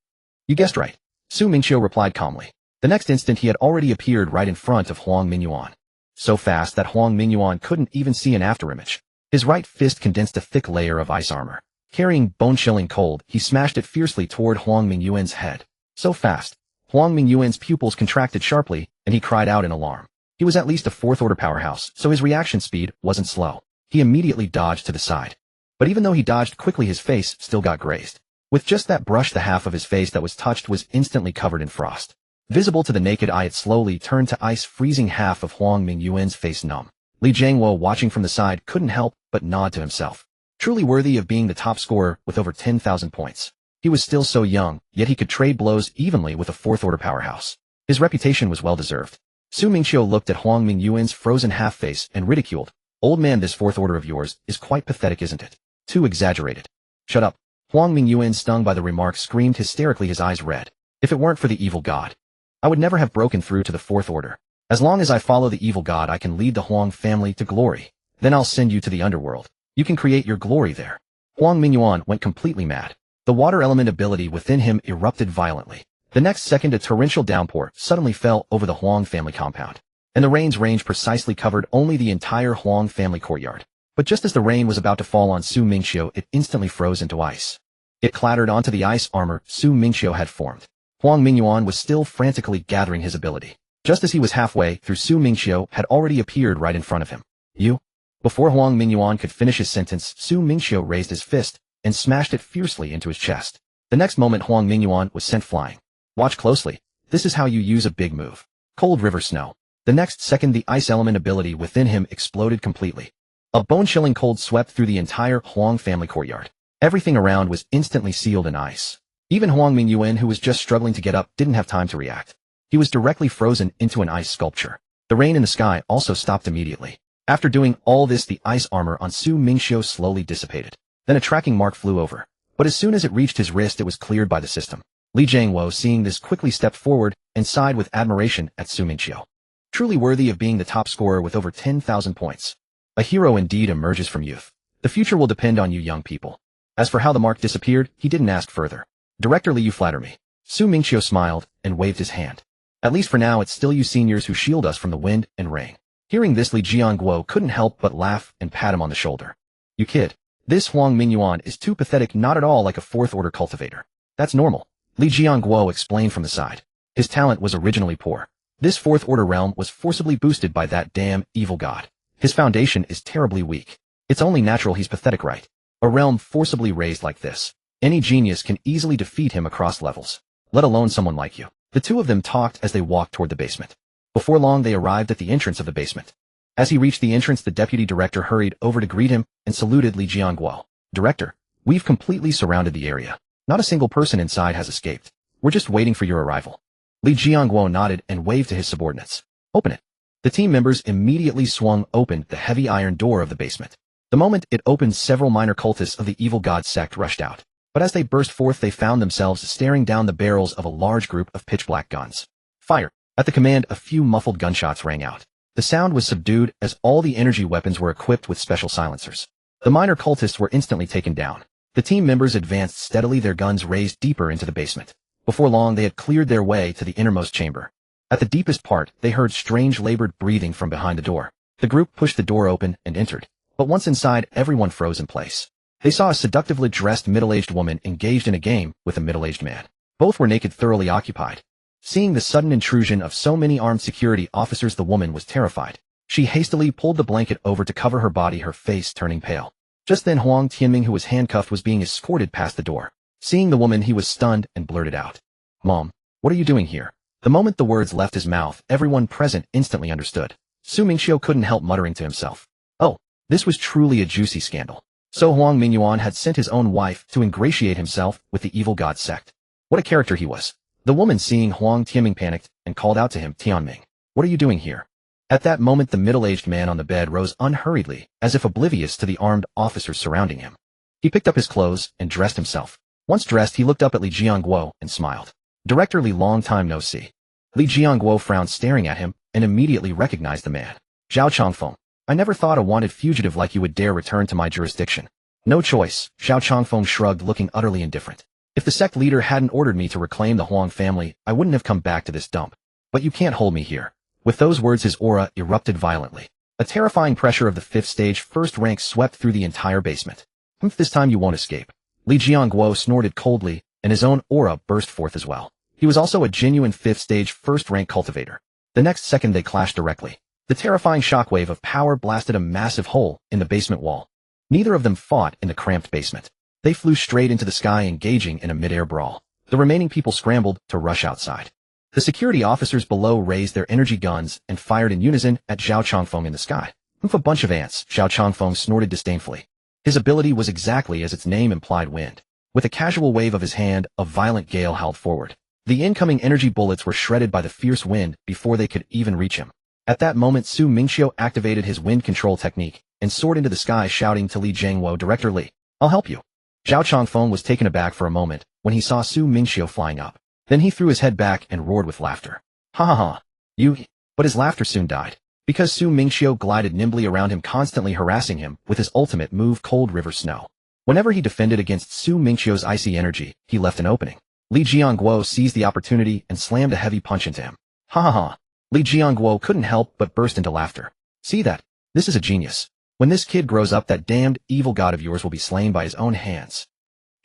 You guessed right. Su Mingqiu replied calmly. The next instant he had already appeared right in front of Huang Mingyuan. So fast that Huang Mingyuan couldn't even see an afterimage. His right fist condensed a thick layer of ice armor. Carrying bone-chilling cold, he smashed it fiercely toward Huang Mingyuan's head. So fast, Huang Mingyuan's pupils contracted sharply, and he cried out in alarm. He was at least a fourth-order powerhouse, so his reaction speed wasn't slow. He immediately dodged to the side. But even though he dodged quickly, his face still got grazed. With just that brush, the half of his face that was touched was instantly covered in frost. Visible to the naked eye, it slowly turned to ice, freezing half of Huang Mingyuan's face numb. Li Jiangwo, watching from the side, couldn't help but nod to himself. Truly worthy of being the top scorer with over 10,000 points. He was still so young, yet he could trade blows evenly with a fourth-order powerhouse. His reputation was well-deserved. Su Mingqiu looked at Huang Mingyuan's frozen half-face and ridiculed. Old man, this fourth order of yours is quite pathetic, isn't it? Too exaggerated. Shut up. Huang Mingyuan, stung by the remark, screamed hysterically, his eyes red. If it weren't for the evil god, I would never have broken through to the fourth order. As long as I follow the evil god, I can lead the Huang family to glory. Then I'll send you to the underworld. You can create your glory there. Huang Mingyuan went completely mad. The water element ability within him erupted violently. The next second, a torrential downpour suddenly fell over the Huang family compound. And the rain's range precisely covered only the entire Huang family courtyard. But just as the rain was about to fall on Su Mingqiu, it instantly froze into ice. It clattered onto the ice armor Su Mingqiu had formed. Huang Mingyuan was still frantically gathering his ability. Just as he was halfway through, Su Mingqiu had already appeared right in front of him. You? Before Huang Mingyuan could finish his sentence, Su Mingqiu raised his fist and smashed it fiercely into his chest. The next moment, Huang Mingyuan was sent flying. Watch closely. This is how you use a big move. Cold river snow. The next second, the ice element ability within him exploded completely. A bone-chilling cold swept through the entire Huang family courtyard. Everything around was instantly sealed in ice. Even Huang Mingyuan, who was just struggling to get up, didn't have time to react. He was directly frozen into an ice sculpture. The rain in the sky also stopped immediately. After doing all this, the ice armor on Su Mingqiu slowly dissipated. Then a tracking mark flew over. But as soon as it reached his wrist, it was cleared by the system. Li Jiangwo, seeing this, quickly stepped forward and sighed with admiration at Su Mingqiu. Truly worthy of being the top scorer with over 10,000 points. A hero indeed emerges from youth. The future will depend on you young people. As for how the mark disappeared, he didn't ask further. Director Li, you flatter me. Su Mingqiu smiled and waved his hand. At least for now, it's still you seniors who shield us from the wind and rain. Hearing this, Li Jiangwo couldn't help but laugh and pat him on the shoulder. You kid. This Huang Mingyuan is too pathetic, not at all like a fourth-order cultivator. That's normal. Li Jiangwo explained from the side. His talent was originally poor. This fourth-order realm was forcibly boosted by that damn evil god. His foundation is terribly weak. It's only natural he's pathetic, right? A realm forcibly raised like this. Any genius can easily defeat him across levels. Let alone someone like you. The two of them talked as they walked toward the basement. Before long, they arrived at the entrance of the basement. As he reached the entrance, the deputy director hurried over to greet him and saluted Li Jiangwo. Director, we've completely surrounded the area. Not a single person inside has escaped. We're just waiting for your arrival. Li Jiangwo nodded and waved to his subordinates. Open it. The team members immediately swung open the heavy iron door of the basement. The moment it opened, several minor cultists of the evil god sect rushed out. But as they burst forth, they found themselves staring down the barrels of a large group of pitch-black guns. Fire! At the command, a few muffled gunshots rang out. The sound was subdued as all the energy weapons were equipped with special silencers. The minor cultists were instantly taken down. The team members advanced steadily, their guns raised deeper into the basement. Before long, they had cleared their way to the innermost chamber. At the deepest part, they heard strange labored breathing from behind the door. The group pushed the door open and entered. But once inside, everyone froze in place. They saw a seductively dressed middle-aged woman engaged in a game with a middle-aged man. Both were naked, thoroughly occupied. Seeing the sudden intrusion of so many armed security officers, the woman was terrified. She hastily pulled the blanket over to cover her body, her face turning pale. Just then, Huang Tianming, who was handcuffed, was being escorted past the door. Seeing the woman, he was stunned and blurted out, "Mom, what are you doing here?" The moment the words left his mouth, everyone present instantly understood. Su Mingqiu couldn't help muttering to himself, "Oh, this was truly a juicy scandal." So Huang Mingyuan had sent his own wife to ingratiate himself with the evil god sect. What a character he was. The woman, seeing Huang Tianming, panicked and called out to him, "Tianming, what are you doing here?" At that moment, the middle-aged man on the bed rose unhurriedly, as if oblivious to the armed officers surrounding him. He picked up his clothes and dressed himself. Once dressed, he looked up at Li Jiangwo and smiled. Director Li, long time no see. Li Jiangguo frowned, staring at him, and immediately recognized the man. Zhao Changfeng. I never thought a wanted fugitive like you would dare return to my jurisdiction. No choice, Zhao Changfeng shrugged, looking utterly indifferent. If the sect leader hadn't ordered me to reclaim the Huang family, I wouldn't have come back to this dump. But you can't hold me here. With those words, his aura erupted violently. A terrifying pressure of the 5th stage first rank swept through the entire basement. This time you won't escape. Li Jiangguo snorted coldly, and his own aura burst forth as well. He was also a genuine 5th stage first rank cultivator. The next second they clashed directly. The terrifying shockwave of power blasted a massive hole in the basement wall. Neither of them fought in the cramped basement. They flew straight into the sky, engaging in a mid-air brawl. The remaining people scrambled to rush outside. The security officers below raised their energy guns and fired in unison at Zhao Changfeng in the sky. A bunch of ants, Zhao Changfeng snorted disdainfully. His ability was exactly as its name implied, wind. With a casual wave of his hand, a violent gale howled forward. The incoming energy bullets were shredded by the fierce wind before they could even reach him. At that moment, Su Mingqiu activated his wind control technique and soared into the sky, shouting to Li Jiangguo, Director Li, I'll help you. Zhao Changfeng was taken aback for a moment when he saw Su Mingqiu flying up. Then he threw his head back and roared with laughter. Ha ha ha. You. But his laughter soon died, because Su Mingqiu glided nimbly around him, constantly harassing him with his ultimate move, Cold River Snow. Whenever he defended against Su Mingqiu's icy energy, he left an opening. Li Jiangguo seized the opportunity and slammed a heavy punch into him. Ha ha ha. Li Jiangguo couldn't help but burst into laughter. See that? This is a genius. When this kid grows up, that damned evil god of yours will be slain by his own hands.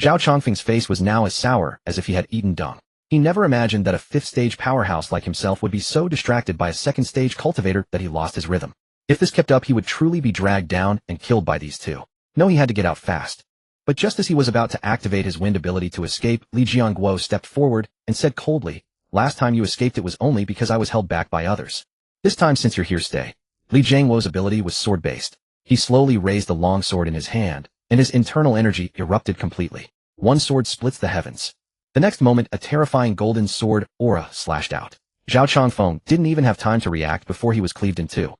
Zhao Changfeng's face was now as sour as if he had eaten dung. He never imagined that a 5th stage powerhouse like himself would be so distracted by a 2nd stage cultivator that he lost his rhythm. If this kept up, he would truly be dragged down and killed by these two. No, he had to get out fast. But just as he was about to activate his wind ability to escape, Li Jiangguo stepped forward and said coldly, Last time you escaped, it was only because I was held back by others. This time, since you're here, stay. Li Jiangguo's ability was sword-based. He slowly raised the long sword in his hand, and his internal energy erupted completely. One sword splits the heavens. The next moment, a terrifying golden sword aura slashed out. Zhao Changfeng didn't even have time to react before he was cleaved in two.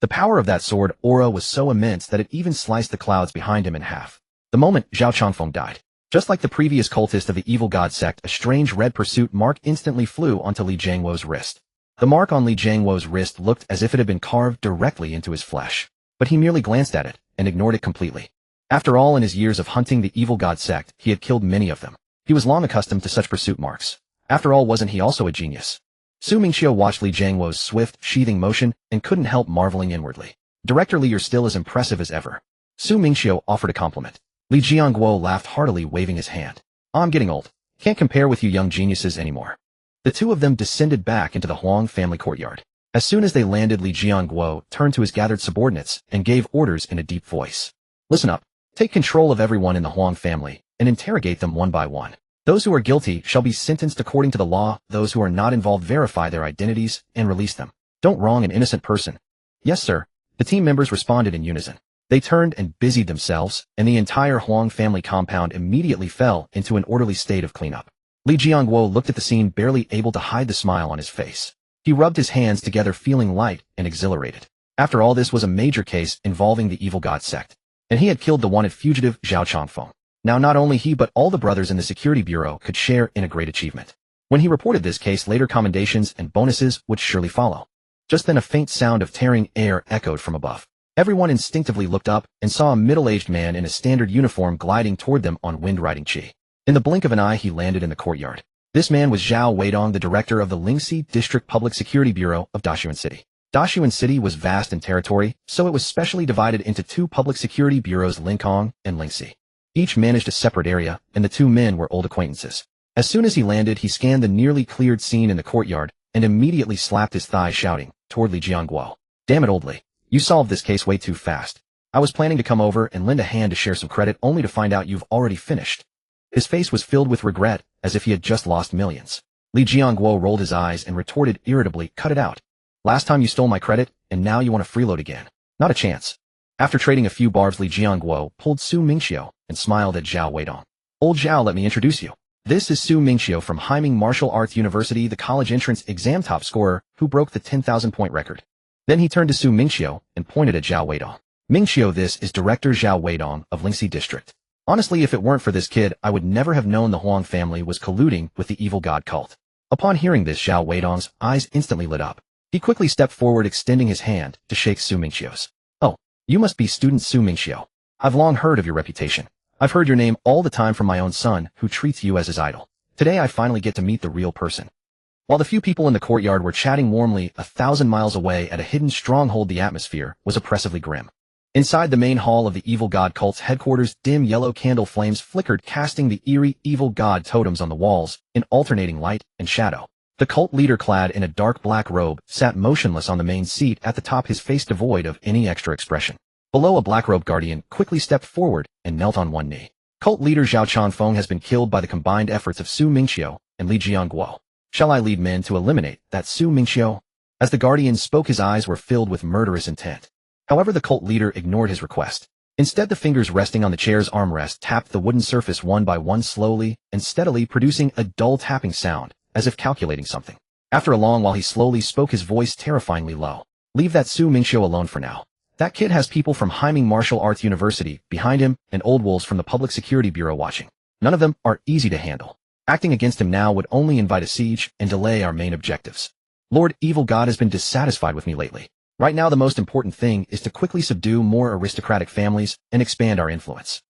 The power of that sword aura was so immense that it even sliced the clouds behind him in half. The moment Zhao Changfeng died. Just like the previous cultist of the evil god sect, a strange red pursuit mark instantly flew onto Li Jiangguo's wrist. The mark on Li Jiangguo's wrist looked as if it had been carved directly into his flesh. But he merely glanced at it and ignored it completely. After all, in his years of hunting the evil god sect, he had killed many of them. He was long accustomed to such pursuit marks. After all, wasn't he also a genius? Su Mingqiu watched Li Jiangguo's swift, sheathing motion and couldn't help marveling inwardly. Director Li, you're still as impressive as ever. Su Mingqiu offered a compliment. Li Jiangguo laughed heartily, waving his hand. I'm getting old. Can't compare with you young geniuses anymore. The two of them descended back into the Huang family courtyard. As soon as they landed, Li Jiangguo turned to his gathered subordinates and gave orders in a deep voice. Listen up. Take control of everyone in the Huang family and interrogate them one by one. Those who are guilty shall be sentenced according to the law. Those who are not involved, verify their identities and release them. Don't wrong an innocent person. Yes, sir. The team members responded in unison. They turned and busied themselves, and the entire Huang family compound immediately fell into an orderly state of cleanup. Li Jiangguo looked at the scene, barely able to hide the smile on his face. He rubbed his hands together, feeling light and exhilarated. After all, this was a major case involving the evil god sect, and he had killed the wanted fugitive Zhao Changfeng. Now not only he but all the brothers in the security bureau could share in a great achievement. When he reported this case, later commendations and bonuses would surely follow. Just then a faint sound of tearing air echoed from above. Everyone instinctively looked up and saw a middle-aged man in a standard uniform gliding toward them on wind-riding Qi. In the blink of an eye, he landed in the courtyard. This man was Zhao Weidong, the director of the Lingxi District Public Security Bureau of Dachauan City. Dachauan City was vast in territory, so it was specially divided into two public security bureaus, Linkong and Lingxi. Each managed a separate area, and the two men were old acquaintances. As soon as he landed, he scanned the nearly cleared scene in the courtyard and immediately slapped his thigh, shouting toward Li Jiangguo. Damn it, old Li. You solved this case way too fast. I was planning to come over and lend a hand to share some credit, only to find out you've already finished. His face was filled with regret, as if he had just lost millions. Li Jiangguo rolled his eyes and retorted irritably, cut it out. Last time you stole my credit, and now you want to freeload again. Not a chance. After trading a few barbs, Li Jiangguo pulled Su Mingqiu and smiled at Zhao Weidong. Old Zhao, let me introduce you. This is Su Mingqiu from Haiming Martial Arts University, the college entrance exam top scorer who broke the 10,000-point record. Then he turned to Su Mingqiu and pointed at Zhao Weidong. Mingqiu, this is Director Zhao Weidong of Lingxi District. Honestly, if it weren't for this kid, I would never have known the Huang family was colluding with the evil god cult. Upon hearing this, Zhao Weidong's eyes instantly lit up. He quickly stepped forward, extending his hand to shake Su Mingqiu's. "Oh, you must be student Su Mingqiu. I've long heard of your reputation. I've heard your name all the time from my own son, who treats you as his idol. Today I finally get to meet the real person." While the few people in the courtyard were chatting warmly 1,000 miles away at a hidden stronghold, the atmosphere was oppressively grim. Inside the main hall of the evil god cult's headquarters, dim yellow candle flames flickered, casting the eerie evil god totems on the walls in alternating light and shadow. The cult leader, clad in a dark black robe, sat motionless on the main seat at the top, his face devoid of any extra expression. Below, a black-robed guardian quickly stepped forward and knelt on one knee. Cult leader Zhao Chanfeng has been killed by the combined efforts of Su Mingqiu and Li Jiangguo. Shall I lead men to eliminate that Su Mingqiu? As the guardian spoke, his eyes were filled with murderous intent. However, the cult leader ignored his request. Instead, the fingers resting on the chair's armrest tapped the wooden surface one by one, slowly and steadily, producing a dull tapping sound, as if calculating something. After a long while, he slowly spoke, his voice terrifyingly low. "Leave that Su Mingqiu alone for now. That kid has people from Haiming Martial Arts University behind him and old wolves from the Public Security Bureau watching. None of them are easy to handle. Acting against him now would only invite a siege and delay our main objectives. Lord Evil God has been dissatisfied with me lately. Right now, the most important thing is to quickly subdue more aristocratic families and expand our influence.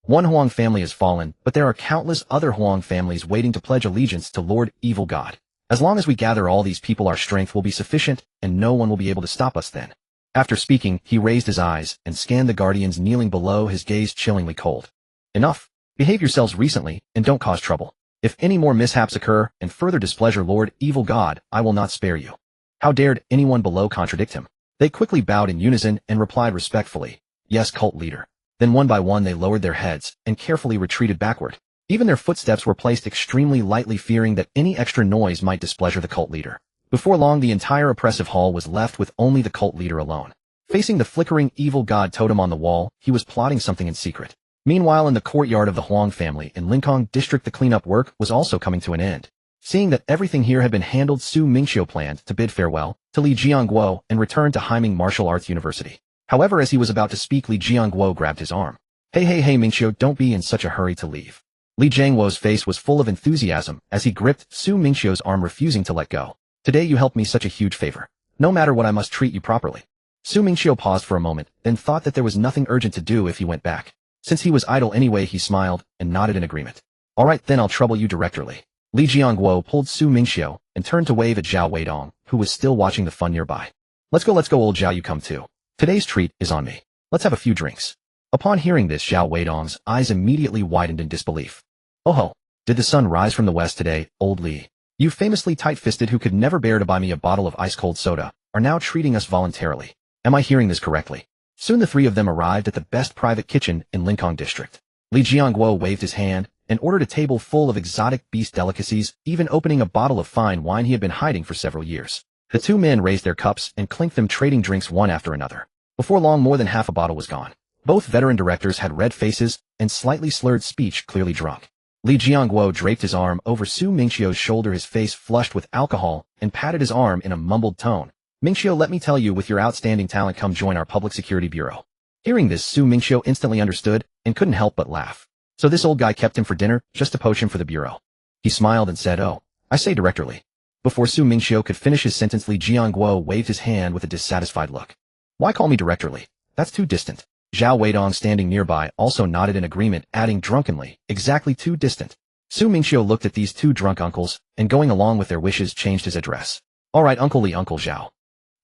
One Huang family has fallen, but there are countless other Huang families waiting to pledge allegiance to Lord Evil God. As long as we gather all these people, our strength will be sufficient, and no one will be able to stop us then." After speaking, he raised his eyes and scanned the guardians kneeling below, his gaze chillingly cold. "Enough. Behave yourselves recently, and don't cause trouble. If any more mishaps occur and further displeasure Lord Evil God, I will not spare you." How dared anyone below contradict him? They quickly bowed in unison and replied respectfully, "Yes, cult leader." Then one by one they lowered their heads and carefully retreated backward. Even their footsteps were placed extremely lightly, fearing that any extra noise might displeasure the cult leader. Before long, the entire oppressive hall was left with only the cult leader alone. Facing the flickering evil god totem on the wall, he was plotting something in secret. Meanwhile, in the courtyard of the Huang family in Lincoln district, the cleanup work was also coming to an end. Seeing that everything here had been handled, Su Mingqiu planned to bid farewell to Li Jiangguo and return to Haiming Martial Arts University. However, as he was about to speak, Li Jiangguo grabbed his arm. Hey, Mingqiu, don't be in such a hurry to leave." Li Jiangguo's face was full of enthusiasm as he gripped Su Mingqiu's arm, refusing to let go. "Today you helped me such a huge favor. No matter what, I must treat you properly." Su Mingqiu paused for a moment, then thought that there was nothing urgent to do if he went back. Since he was idle anyway, he smiled and nodded in agreement. "All right, then I'll trouble you directly." Li Jiangguo pulled Su Mingqiu and turned to wave at Zhao Weidong, who was still watching the fun nearby. Let's go, old Zhao, you come too. Today's treat is on me. Let's have a few drinks." Upon hearing this, Zhao Weidong's eyes immediately widened in disbelief. "Oh ho, did the sun rise from the west today, old Li? You famously tight-fisted who could never bear to buy me a bottle of ice-cold soda are now treating us voluntarily. Am I hearing this correctly?" Soon the three of them arrived at the best private kitchen in Lincoln district. Li Jiangguo waved his hand and ordered a table full of exotic beast delicacies, even opening a bottle of fine wine he had been hiding for several years. The two men raised their cups and clinked them, trading drinks one after another. Before long, more than half a bottle was gone. Both veteran directors had red faces and slightly slurred speech, clearly drunk. Li Jiangguo draped his arm over Su Mingqiu's shoulder, his face flushed with alcohol, and patted his arm in a mumbled tone. "Mingqiu, let me tell you, with your outstanding talent come join our Public Security Bureau." Hearing this, Su Mingqiu instantly understood and couldn't help but laugh. So this old guy kept him for dinner just to poach him for the bureau. He smiled and said, "Oh, I say, Director Li." Before Su Mingqiu could finish his sentence, Li Jiangguo waved his hand with a dissatisfied look. "Why call me Director Li? That's too distant." Zhao Weidong, standing nearby, also nodded in agreement, adding drunkenly, "Exactly too distant." Su Mingqiu looked at these two drunk uncles, and going along with their wishes, changed his address. "All right, Uncle Li, Uncle Zhao.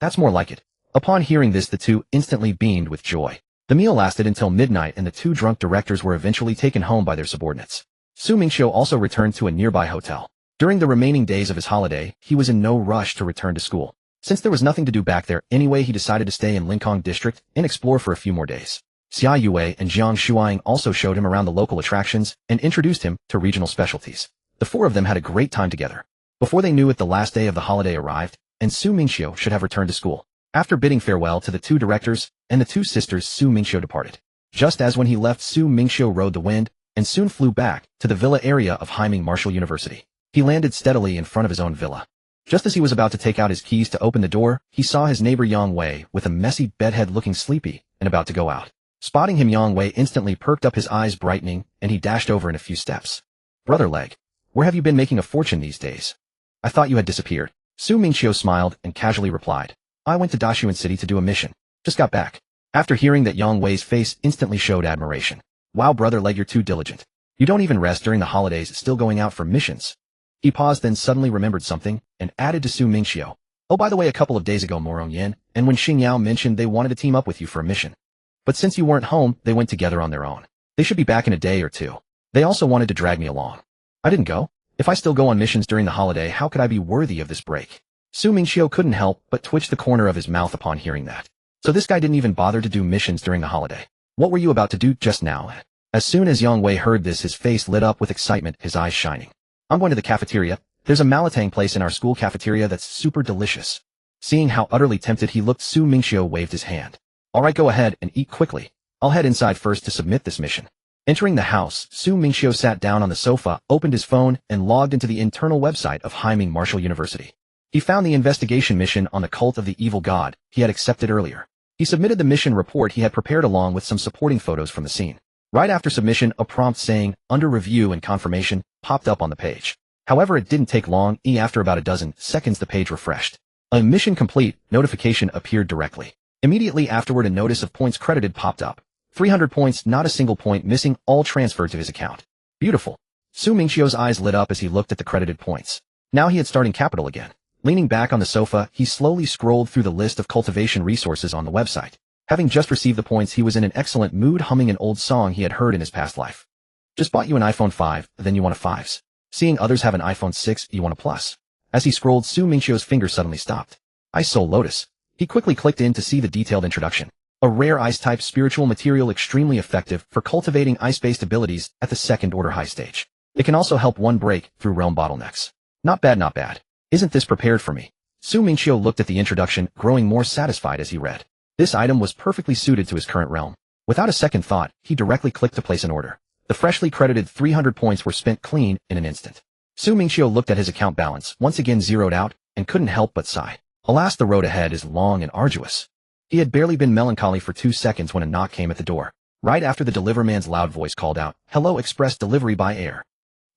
That's more like it." Upon hearing this, the two instantly beamed with joy. The meal lasted until midnight, and the two drunk directors were eventually taken home by their subordinates. Su Mingqiu also returned to a nearby hotel. During the remaining days of his holiday, he was in no rush to return to school. Since there was nothing to do back there anyway, he decided to stay in Lincoln district and explore for a few more days. Xia Yue and Jiang Shuang also showed him around the local attractions and introduced him to regional specialties. The four of them had a great time together. Before they knew it, the last day of the holiday arrived, and Su Mingqiu should have returned to school. After bidding farewell to the two directors and the two sisters, Su Mingqiu departed. Just as when he left, Su Mingqiu rode the wind and soon flew back to the villa area of Haiming Martial University. He landed steadily in front of his own villa. Just as he was about to take out his keys to open the door, he saw his neighbor Yang Wei with a messy bedhead, looking sleepy and about to go out. Spotting him, Yang Wei instantly perked up, his eyes brightening, and he dashed over in a few steps. "Brother Leg, where have you been making a fortune these days?" I thought you had disappeared. Su Mingqiu smiled and casually replied. I went to Dashuan City to do a mission. Just got back. After hearing that, Yang Wei's face instantly showed admiration. Wow brother, like you're too diligent. You don't even rest during the holidays, still going out for missions. He paused, then suddenly remembered something, and added to Su Mingqiu. Oh, by the way, a couple of days ago Morong Yin and Wen Xingyao mentioned they wanted to team up with you for a mission. But since you weren't home, they went together on their own. They should be back in a day or two. They also wanted to drag me along. I didn't go. If I still go on missions during the holiday, how could I be worthy of this break? Su Mingqiu couldn't help but twitch the corner of his mouth upon hearing that. So this guy didn't even bother to do missions during the holiday. What were you about to do just now? As soon as Yang Wei heard this, his face lit up with excitement, his eyes shining. I'm going to the cafeteria. There's a Malatang place in our school cafeteria that's super delicious. Seeing how utterly tempted he looked, Su Mingqiu waved his hand. Alright, go ahead and eat quickly. I'll head inside first to submit this mission. Entering the house, Su Mingqiu sat down on the sofa, opened his phone, and logged into the internal website of Haiming Martial University. He found the investigation mission on the cult of the evil god he had accepted earlier. He submitted the mission report he had prepared along with some supporting photos from the scene. Right after submission, a prompt saying, under review and confirmation, popped up on the page. However, it didn't take long. After about a dozen seconds, the page refreshed. A mission complete notification appeared directly. Immediately afterward, a notice of points credited popped up. 300 points, not a single point missing, all transferred to his account. Beautiful. Su Mingqiu's eyes lit up as he looked at the credited points. Now he had starting capital again. Leaning back on the sofa, he slowly scrolled through the list of cultivation resources on the website. Having just received the points, he was in an excellent mood, humming an old song he had heard in his past life. Just bought you an iPhone 5, then you want a 5s. Seeing others have an iPhone 6, you want a Plus. As he scrolled, Su Mingqiu's finger suddenly stopped. Ice Soul Lotus. He quickly clicked in to see the detailed introduction. A rare ice-type spiritual material extremely effective for cultivating ice-based abilities at the second-order high stage. It can also help one break through realm bottlenecks. Not bad, not bad. Isn't this prepared for me? Su Mingqiu looked at the introduction, growing more satisfied as he read. This item was perfectly suited to his current realm. Without a second thought, he directly clicked to place an order. The freshly credited 300 points were spent clean in an instant. Su Mingqiu looked at his account balance, once again zeroed out, and couldn't help but sigh. Alas, the road ahead is long and arduous. He had barely been melancholy for 2 seconds when a knock came at the door. Right after, the deliverman's loud voice called out, "Hello, express delivery by air.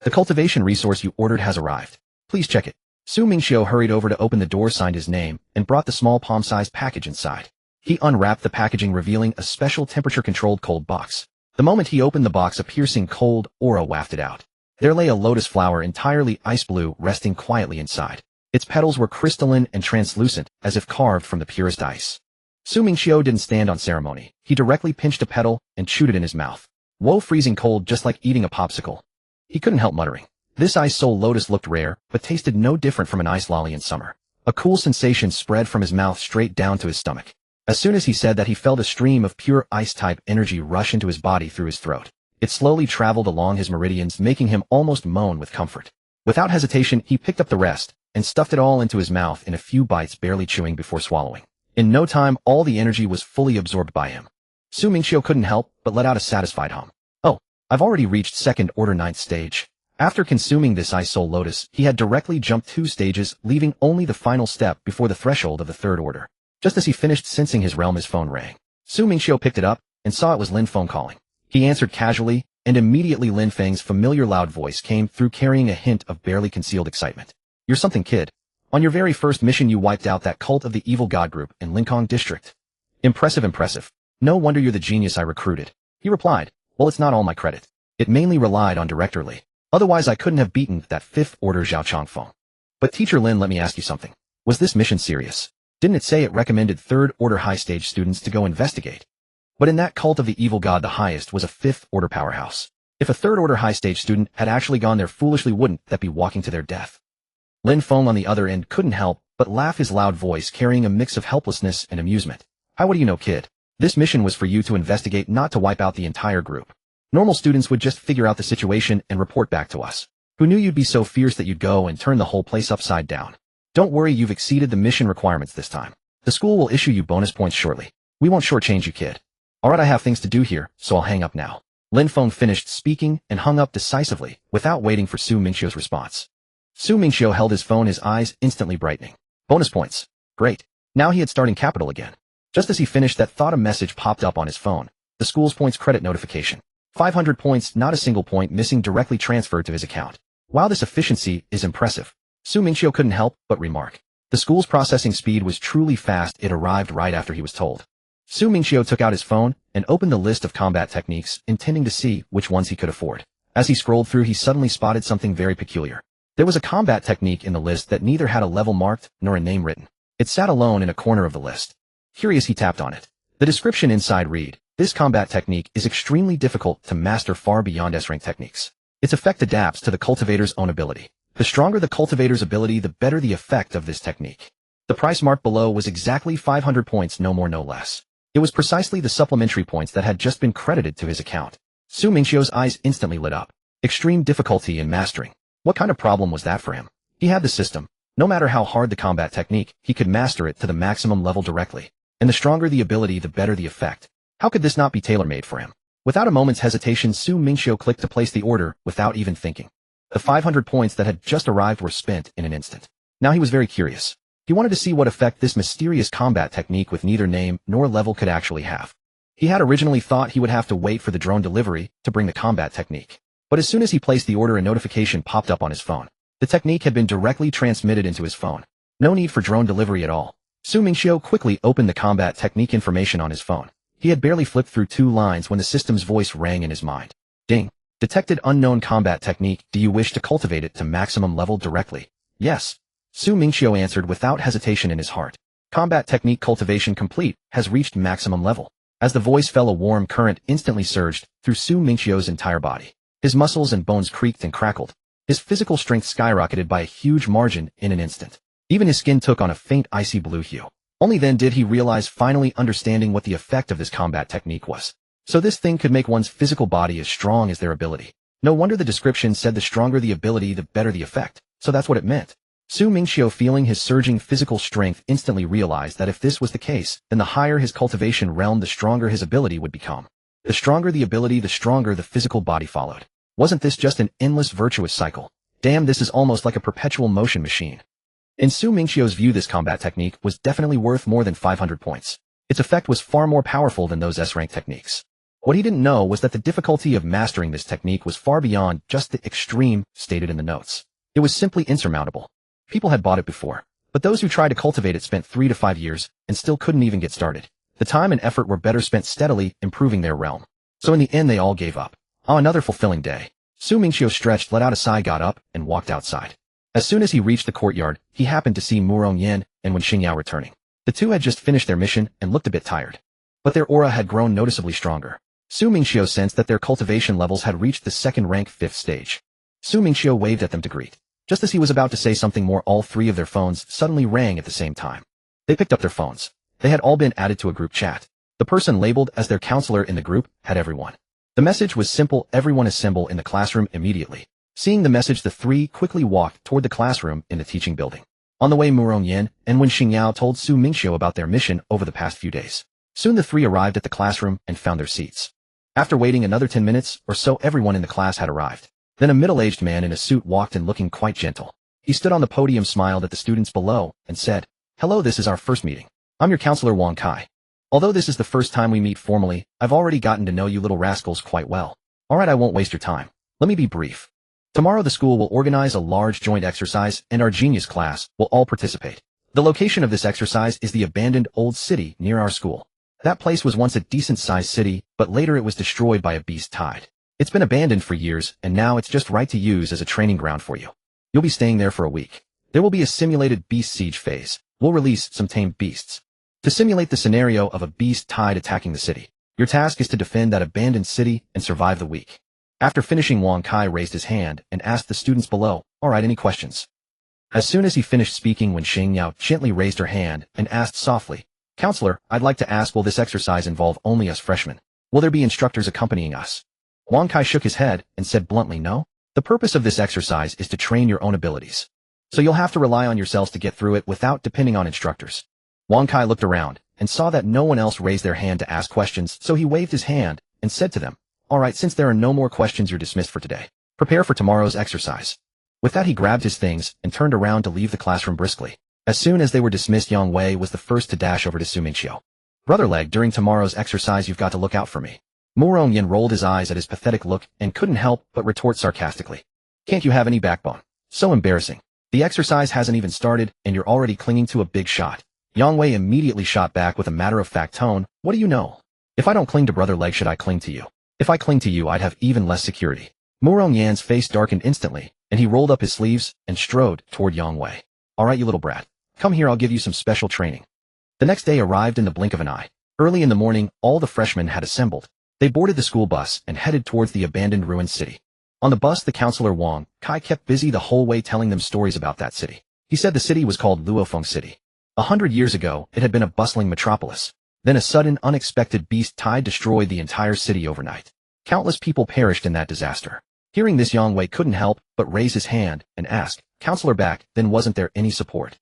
The cultivation resource you ordered has arrived. Please check it." Su Mingqiu hurried over to open the door, signed his name, and brought the small palm-sized package inside. He unwrapped the packaging, revealing a special temperature-controlled cold box. The moment he opened the box, a piercing cold aura wafted out. There lay a lotus flower, entirely ice blue, resting quietly inside. Its petals were crystalline and translucent, as if carved from the purest ice. Su Mingqiu didn't stand on ceremony. He directly pinched a petal and chewed it in his mouth. Whoa, freezing cold, just like eating a popsicle. He couldn't help muttering. This ice soul lotus looked rare, but tasted no different from an ice lolly in summer. A cool sensation spread from his mouth straight down to his stomach. As soon as he said that, he felt a stream of pure ice-type energy rush into his body through his throat. It slowly traveled along his meridians, making him almost moan with comfort. Without hesitation, he picked up the rest and stuffed it all into his mouth in a few bites, barely chewing before swallowing. In no time, all the energy was fully absorbed by him. Su Mingqiu couldn't help but let out a satisfied hum. Oh, I've already reached second order 9th stage. After consuming this ice soul lotus, he had directly jumped 2 stages, leaving only the final step before the threshold of the 3rd order. Just as he finished sensing his realm, his phone rang. Su Mingqiu picked it up and saw it was Lin Feng calling. He answered casually, and immediately Lin Feng's familiar loud voice came through, carrying a hint of barely concealed excitement. "You're something, kid. On your very first mission, you wiped out that cult of the evil god group in Linkong district. Impressive, impressive. No wonder you're the genius I recruited." He replied, "Well, it's not all my credit. It mainly relied on Director Li. Otherwise, I couldn't have beaten that 5th order Zhao Changfeng. But Teacher Lin, let me ask you something. Was this mission serious? Didn't it say it recommended 3rd order high stage students to go investigate? But in that cult of the evil god, the highest was a 5th order powerhouse. If a 3rd order high stage student had actually gone there foolishly, wouldn't that be walking to their death?" Lin Feng on the other end couldn't help but laugh, his loud voice carrying a mix of helplessness and amusement. "How would you know, kid? This mission was for you to investigate, not to wipe out the entire group. Normal students would just figure out the situation and report back to us. Who knew you'd be so fierce that you'd go and turn the whole place upside down? Don't worry, you've exceeded the mission requirements this time. The school will issue you bonus points shortly. We won't shortchange you, kid. Alright, I have things to do here, so I'll hang up now." Lin Feng finished speaking and hung up decisively, without waiting for Su Mingqiu's response. Su Mingqiu held his phone, his eyes instantly brightening. Bonus points. Great. Now he had starting capital again. Just as he finished that thought, a message popped up on his phone. The school's points credit notification. 500 points, not a single point missing, directly transferred to his account. Wow, this efficiency is impressive. Su Mingqiu couldn't help but remark. The school's processing speed was truly fast. It arrived right after he was told. Su Mingqiu took out his phone and opened the list of combat techniques, intending to see which ones he could afford. As he scrolled through, he suddenly spotted something very peculiar. There was a combat technique in the list that neither had a level marked nor a name written. It sat alone in a corner of the list. Curious, he tapped on it. The description inside read, "This combat technique is extremely difficult to master, far beyond S-rank techniques. Its effect adapts to the cultivator's own ability. The stronger the cultivator's ability, the better the effect of this technique." The price marked below was exactly 500 points, no more no less. It was precisely the supplementary points that had just been credited to his account. Su Mingqiu's eyes instantly lit up. Extreme difficulty in mastering. What kind of problem was that for him? He had the system. No matter how hard the combat technique, he could master it to the maximum level directly. And the stronger the ability, the better the effect. How could this not be tailor-made for him? Without a moment's hesitation, Su Mingqiu clicked to place the order without even thinking. The 500 points that had just arrived were spent in an instant. Now he was very curious. He wanted to see what effect this mysterious combat technique with neither name nor level could actually have. He had originally thought he would have to wait for the drone delivery to bring the combat technique. But as soon as he placed the order, a notification popped up on his phone. The technique had been directly transmitted into his phone. No need for drone delivery at all. Su Mingqiu quickly opened the combat technique information on his phone. He had barely flipped through 2 lines when the system's voice rang in his mind. Ding. Detected unknown combat technique. Do you wish to cultivate it to maximum level directly? Yes. Su Mingqiu answered without hesitation in his heart. Combat technique cultivation complete, has reached maximum level. As the voice fell, a warm current instantly surged through Su Mingqiu's entire body. His muscles and bones creaked and crackled. His physical strength skyrocketed by a huge margin in an instant. Even his skin took on a faint icy blue hue. Only then did he realize, finally understanding what the effect of this combat technique was. So this thing could make one's physical body as strong as their ability. No wonder the description said the stronger the ability, the better the effect. So that's what it meant. Su Mingqiu, feeling his surging physical strength, instantly realized that if this was the case, then the higher his cultivation realm, the stronger his ability would become. The stronger the ability, the stronger the physical body followed. Wasn't this just an endless virtuous cycle? Damn, this is almost like a perpetual motion machine. In Su Mingqiu's view, this combat technique was definitely worth more than 500 points. Its effect was far more powerful than those S-rank techniques. What he didn't know was that the difficulty of mastering this technique was far beyond just the extreme stated in the notes. It was simply insurmountable. People had bought it before, but those who tried to cultivate it spent 3 to 5 years and still couldn't even get started. The time and effort were better spent steadily improving their realm. So in the end, they all gave up. Oh, another fulfilling day. Su Mingqiu stretched, let out a sigh, got up, and walked outside. As soon as he reached the courtyard, he happened to see Murong Yin and Wen Xingyao returning. The two had just finished their mission and looked a bit tired. But their aura had grown noticeably stronger. Su Mingqiu sensed that their cultivation levels had reached the 2nd rank 5th stage. Su Mingqiu waved at them to greet. Just as he was about to say something more, all 3 of their phones suddenly rang at the same time. They picked up their phones. They had all been added to a group chat. The person labeled as their counselor in the group had everyone. The message was simple: everyone assemble in the classroom immediately. Seeing the message, the 3 quickly walked toward the classroom in the teaching building. On the way, Murong Yin and Wen Xingyao told Su Mingqiu about their mission over the past few days. Soon the 3 arrived at the classroom and found their seats. After waiting another 10 minutes or so, everyone in the class had arrived. Then a middle-aged man in a suit walked in, looking quite gentle. He stood on the podium, smiled at the students below, and said, "Hello, this is our first meeting. I'm your counselor, Wang Kai. Although this is the first time we meet formally, I've already gotten to know you little rascals quite well. Alright, I won't waste your time. Let me be brief. Tomorrow the school will organize a large joint exercise, and our genius class will all participate. The location of this exercise is the abandoned old city near our school. That place was once a decent-sized city, but later it was destroyed by a beast tide. It's been abandoned for years, and now it's just right to use as a training ground for you. You'll be staying there for a week. There will be a simulated beast siege phase. We'll release some tamed beasts to simulate the scenario of a beast tide attacking the city. Your task is to defend that abandoned city and survive the week." After finishing, Wang Kai raised his hand and asked the students below, "Alright, any questions?" As soon as he finished speaking, Wen Xingyao gently raised her hand and asked softly, "Counselor, I'd like to ask, will this exercise involve only us freshmen? Will there be instructors accompanying us?" Wang Kai shook his head and said bluntly, "No. The purpose of this exercise is to train your own abilities. So you'll have to rely on yourselves to get through it without depending on instructors." Wang Kai looked around and saw that no one else raised their hand to ask questions, so he waved his hand and said to them, "Alright, since there are no more questions, you're dismissed for today. Prepare for tomorrow's exercise." With that, he grabbed his things and turned around to leave the classroom briskly. As soon as they were dismissed, Yang Wei was the first to dash over to Su Mingqiu. "Brother Leg, during tomorrow's exercise you've got to look out for me." Murong Yin rolled his eyes at his pathetic look and couldn't help but retort sarcastically, "Can't you have any backbone? So embarrassing. The exercise hasn't even started, and you're already clinging to a big shot. Yang Wei immediately shot back with a matter-of-fact tone, what do you know? If I don't cling to brother leg, should I cling to you? If I cling to you, I'd have even less security. Murong Yan's face darkened instantly, and he rolled up his sleeves and strode toward Yang Wei. Alright, you little brat. Come here, I'll give you some special training. The next day arrived in the blink of an eye. Early in the morning, all the freshmen had assembled. They boarded the school bus and headed towards the abandoned ruined city. On the bus, the counselor Wang Kai kept busy the whole way telling them stories about that city. He said the city was called Luofeng City. 100 years ago, it had been a bustling metropolis. Then a sudden, unexpected beast tide destroyed the entire city overnight. Countless people perished in that disaster. Hearing this, Yang Wei couldn't help but raise his hand and ask, Counselor back, then wasn't there any support?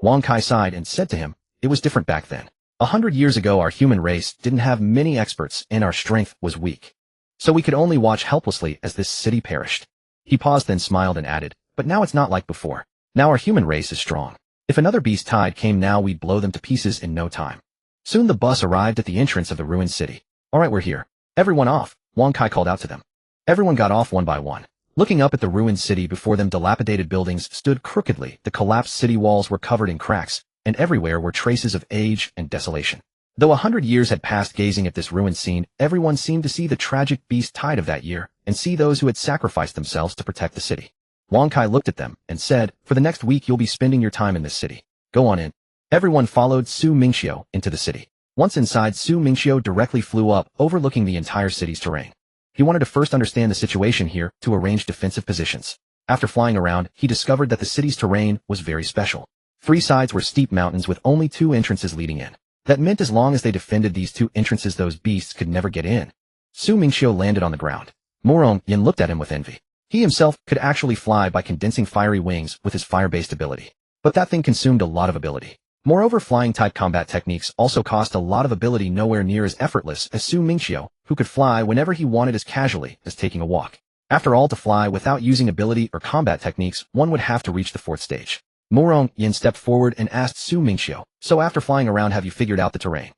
Wang Kai sighed and said to him, it was different back then. 100 years ago, our human race didn't have many experts and our strength was weak. So we could only watch helplessly as this city perished. He paused, then smiled and added, but now it's not like before. Now our human race is strong. If another beast tide came now, we'd blow them to pieces in no time. Soon the bus arrived at the entrance of the ruined city. Alright, we're here. Everyone off, Wang Kai called out to them. Everyone got off one by one. Looking up at the ruined city before them, dilapidated buildings stood crookedly, the collapsed city walls were covered in cracks, and everywhere were traces of age and desolation. Though 100 years had passed, gazing at this ruined scene, everyone seemed to see the tragic beast tide of that year, and see those who had sacrificed themselves to protect the city. Wang Kai looked at them and said, for the next week you'll be spending your time in this city. Go on in. Everyone followed Su Mingqiu into the city. Once inside, Su Mingqiu directly flew up, overlooking the entire city's terrain. He wanted to first understand the situation here to arrange defensive positions. After flying around, he discovered that the city's terrain was very special. 3 sides were steep mountains with only 2 entrances leading in. That meant as long as they defended these 2 entrances, those beasts could never get in. Su Mingqiu landed on the ground. Murong Yan looked at him with envy. He himself could actually fly by condensing fiery wings with his fire-based ability. But that thing consumed a lot of ability. Moreover, flying-type combat techniques also cost a lot of ability, nowhere near as effortless as Su Mingqiu, who could fly whenever he wanted as casually as taking a walk. After all, to fly without using ability or combat techniques, one would have to reach the 4th stage. Murong Yan stepped forward and asked Su Mingqiu, so after flying around, have you figured out the terrain?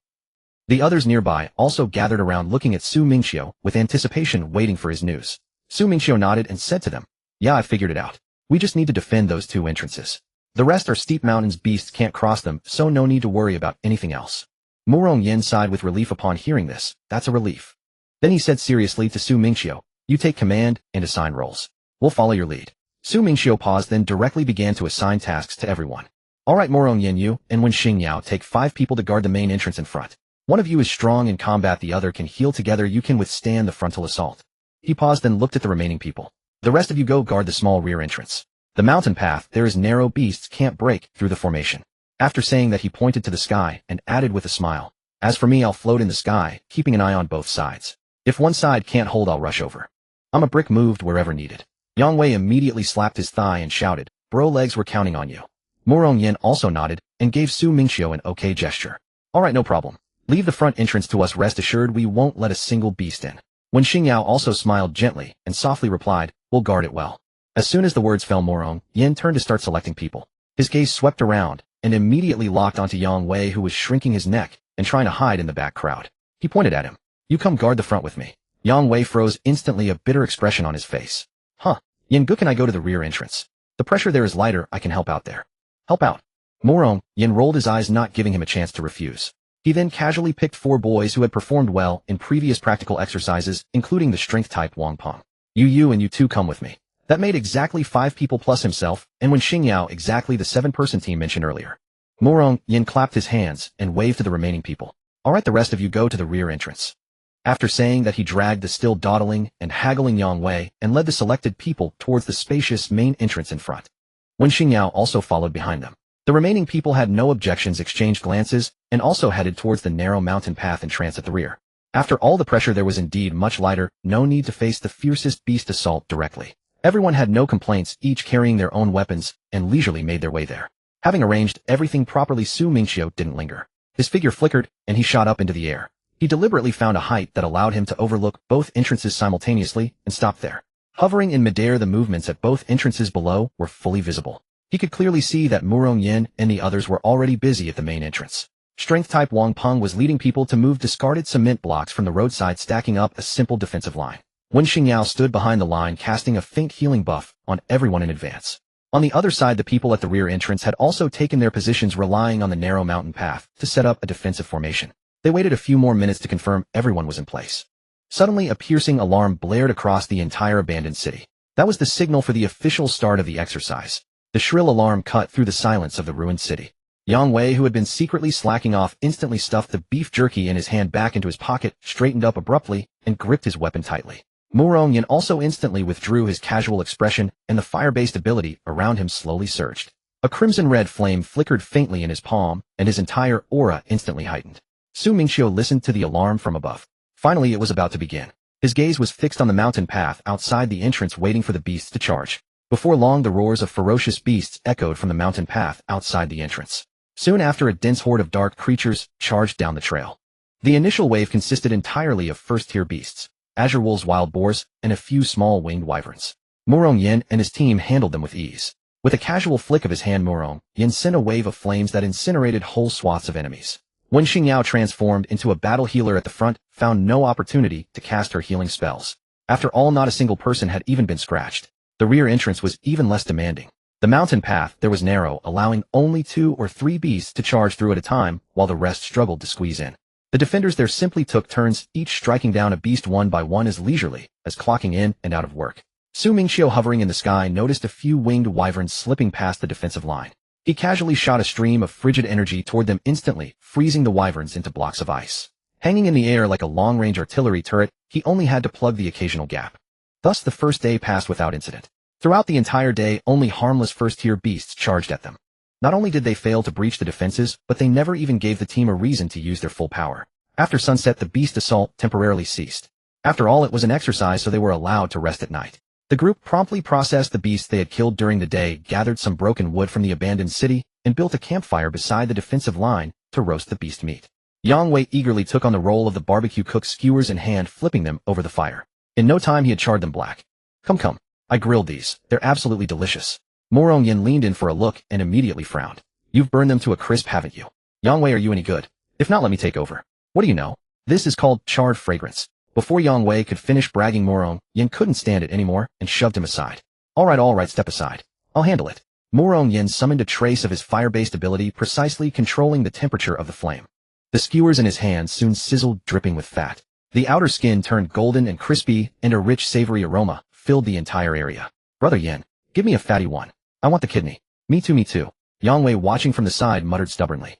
The others nearby also gathered around, looking at Su Mingqiu with anticipation, waiting for his news. Su Mingqiu nodded and said to them, yeah, I figured it out. We just need to defend those 2 entrances. The rest are steep mountains, beasts can't cross them, so no need to worry about anything else. Murong Yan sighed with relief upon hearing this. That's a relief. Then he said seriously to Su Mingqiu, you take command and assign roles. We'll follow your lead. Su Mingqiu paused, then directly began to assign tasks to everyone. Alright, Murong Yan, you and Wen Xingyao take 5 people to guard the main entrance in front. One of you is strong in combat, the other can heal. Together you can withstand the frontal assault. He paused, then looked at the remaining people. The rest of you go guard the small rear entrance. The mountain path there is narrow, beasts can't break through the formation. After saying that, he pointed to the sky and added with a smile, as for me, I'll float in the sky, keeping an eye on both sides. If one side can't hold, I'll rush over. I'm a brick, moved wherever needed. Yang Wei immediately slapped his thigh and shouted, bro legs, we're counting on you. Murong Yan also nodded and gave Su Mingqiu an okay gesture. Alright, no problem. Leave the front entrance to us, rest assured we won't let a single beast in. Wen Xingyao also smiled gently and softly replied, we'll guard it well. As soon as the words fell, Murong Yan turned to start selecting people. His gaze swept around and immediately locked onto Yang Wei, who was shrinking his neck and trying to hide in the back crowd. He pointed at him. You come guard the front with me. Yang Wei froze instantly, a bitter expression on his face. Huh. Yan Gu, can I go to the rear entrance? The pressure there is lighter, I can help out there. Help out. Murong Yan rolled his eyes, not giving him a chance to refuse. He then casually picked 4 boys who had performed well in previous practical exercises, including the strength-type Wang Peng. You and you 2 come with me. That made exactly 5 people plus himself, and Wen Xingyao exactly the 7-person team mentioned earlier. Murong Yan clapped his hands and waved to the remaining people. Alright, the rest of you go to the rear entrance. After saying that, he dragged the still dawdling and haggling Yang Wei and led the selected people towards the spacious main entrance in front. Wen Xingyao also followed behind them. The remaining people had no objections, exchanged glances, and also headed towards the narrow mountain path entrance at the rear. After all the pressure, there was indeed much lighter, no need to face the fiercest beast assault directly. Everyone had no complaints, each carrying their own weapons, and leisurely made their way there. Having arranged everything properly, Su Mingqiu didn't linger. His figure flickered, and he shot up into the air. He deliberately found a height that allowed him to overlook both entrances simultaneously, and stopped there. Hovering in midair, the movements at both entrances below were fully visible. He could clearly see that Murong Yan and the others were already busy at the main entrance. Strength-type Wang Peng was leading people to move discarded cement blocks from the roadside, stacking up a simple defensive line. Wen Xingyao stood behind the line, casting a faint healing buff on everyone in advance. On the other side, the people at the rear entrance had also taken their positions, relying on the narrow mountain path to set up a defensive formation. They waited a few more minutes to confirm everyone was in place. Suddenly, a piercing alarm blared across the entire abandoned city. That was the signal for the official start of the exercise. The shrill alarm cut through the silence of the ruined city. Yang Wei, who had been secretly slacking off, instantly stuffed the beef jerky in his hand back into his pocket, straightened up abruptly, and gripped his weapon tightly. Mu Rongyan also instantly withdrew his casual expression, and the fire-based ability around him slowly surged. A crimson-red flame flickered faintly in his palm, and his entire aura instantly heightened. Su Mingqiu listened to the alarm from above. Finally, it was about to begin. His gaze was fixed on the mountain path outside the entrance, waiting for the beasts to charge. Before long, the roars of ferocious beasts echoed from the mountain path outside the entrance. Soon after, a dense horde of dark creatures charged down the trail. The initial wave consisted entirely of first-tier beasts, azure wolves, wild boars, and a few small winged wyverns. Mu Rongyan and his team handled them with ease. With a casual flick of his hand, Mu Rongyan sent a wave of flames that incinerated whole swaths of enemies. When Xingyao transformed into a battle healer at the front, found no opportunity to cast her healing spells. After all, not a single person had even been scratched. The rear entrance was even less demanding. The mountain path there was narrow, allowing only 2 or 3 beasts to charge through at a time, while the rest struggled to squeeze in. The defenders there simply took turns, each striking down a beast one by one as leisurely as clocking in and out of work. Su Mingqiu, hovering in the sky, noticed a few winged wyverns slipping past the defensive line. He casually shot a stream of frigid energy toward them, instantly freezing the wyverns into blocks of ice. Hanging in the air like a long-range artillery turret, he only had to plug the occasional gap. Thus the first day passed without incident. Throughout the entire day, only harmless first-tier beasts charged at them. Not only did they fail to breach the defenses, but they never even gave the team a reason to use their full power. After sunset, the beast assault temporarily ceased. After all, it was an exercise, so they were allowed to rest at night. The group promptly processed the beasts they had killed during the day, gathered some broken wood from the abandoned city, and built a campfire beside the defensive line to roast the beast meat. Yang Wei eagerly took on the role of the barbecue cook, skewers in hand, flipping them over the fire. In no time, he had charred them black. Come. I grilled these. They're absolutely delicious. Mu Rongyan leaned in for a look and immediately frowned. You've burned them to a crisp, haven't you? Yang Wei, are you any good? If not, let me take over. What do you know? This is called charred fragrance. Before Yang Wei could finish bragging, Mu Rongyan couldn't stand it anymore and shoved him aside. All right, step aside. I'll handle it. Mu Rongyan summoned a trace of his fire-based ability, precisely controlling the temperature of the flame. The skewers in his hands soon sizzled, dripping with fat. The outer skin turned golden and crispy, and a rich, savory aroma filled the entire area. Brother Yan, give me a fatty one. I want the kidney. Me too. Yang Wei, watching from the side, muttered stubbornly.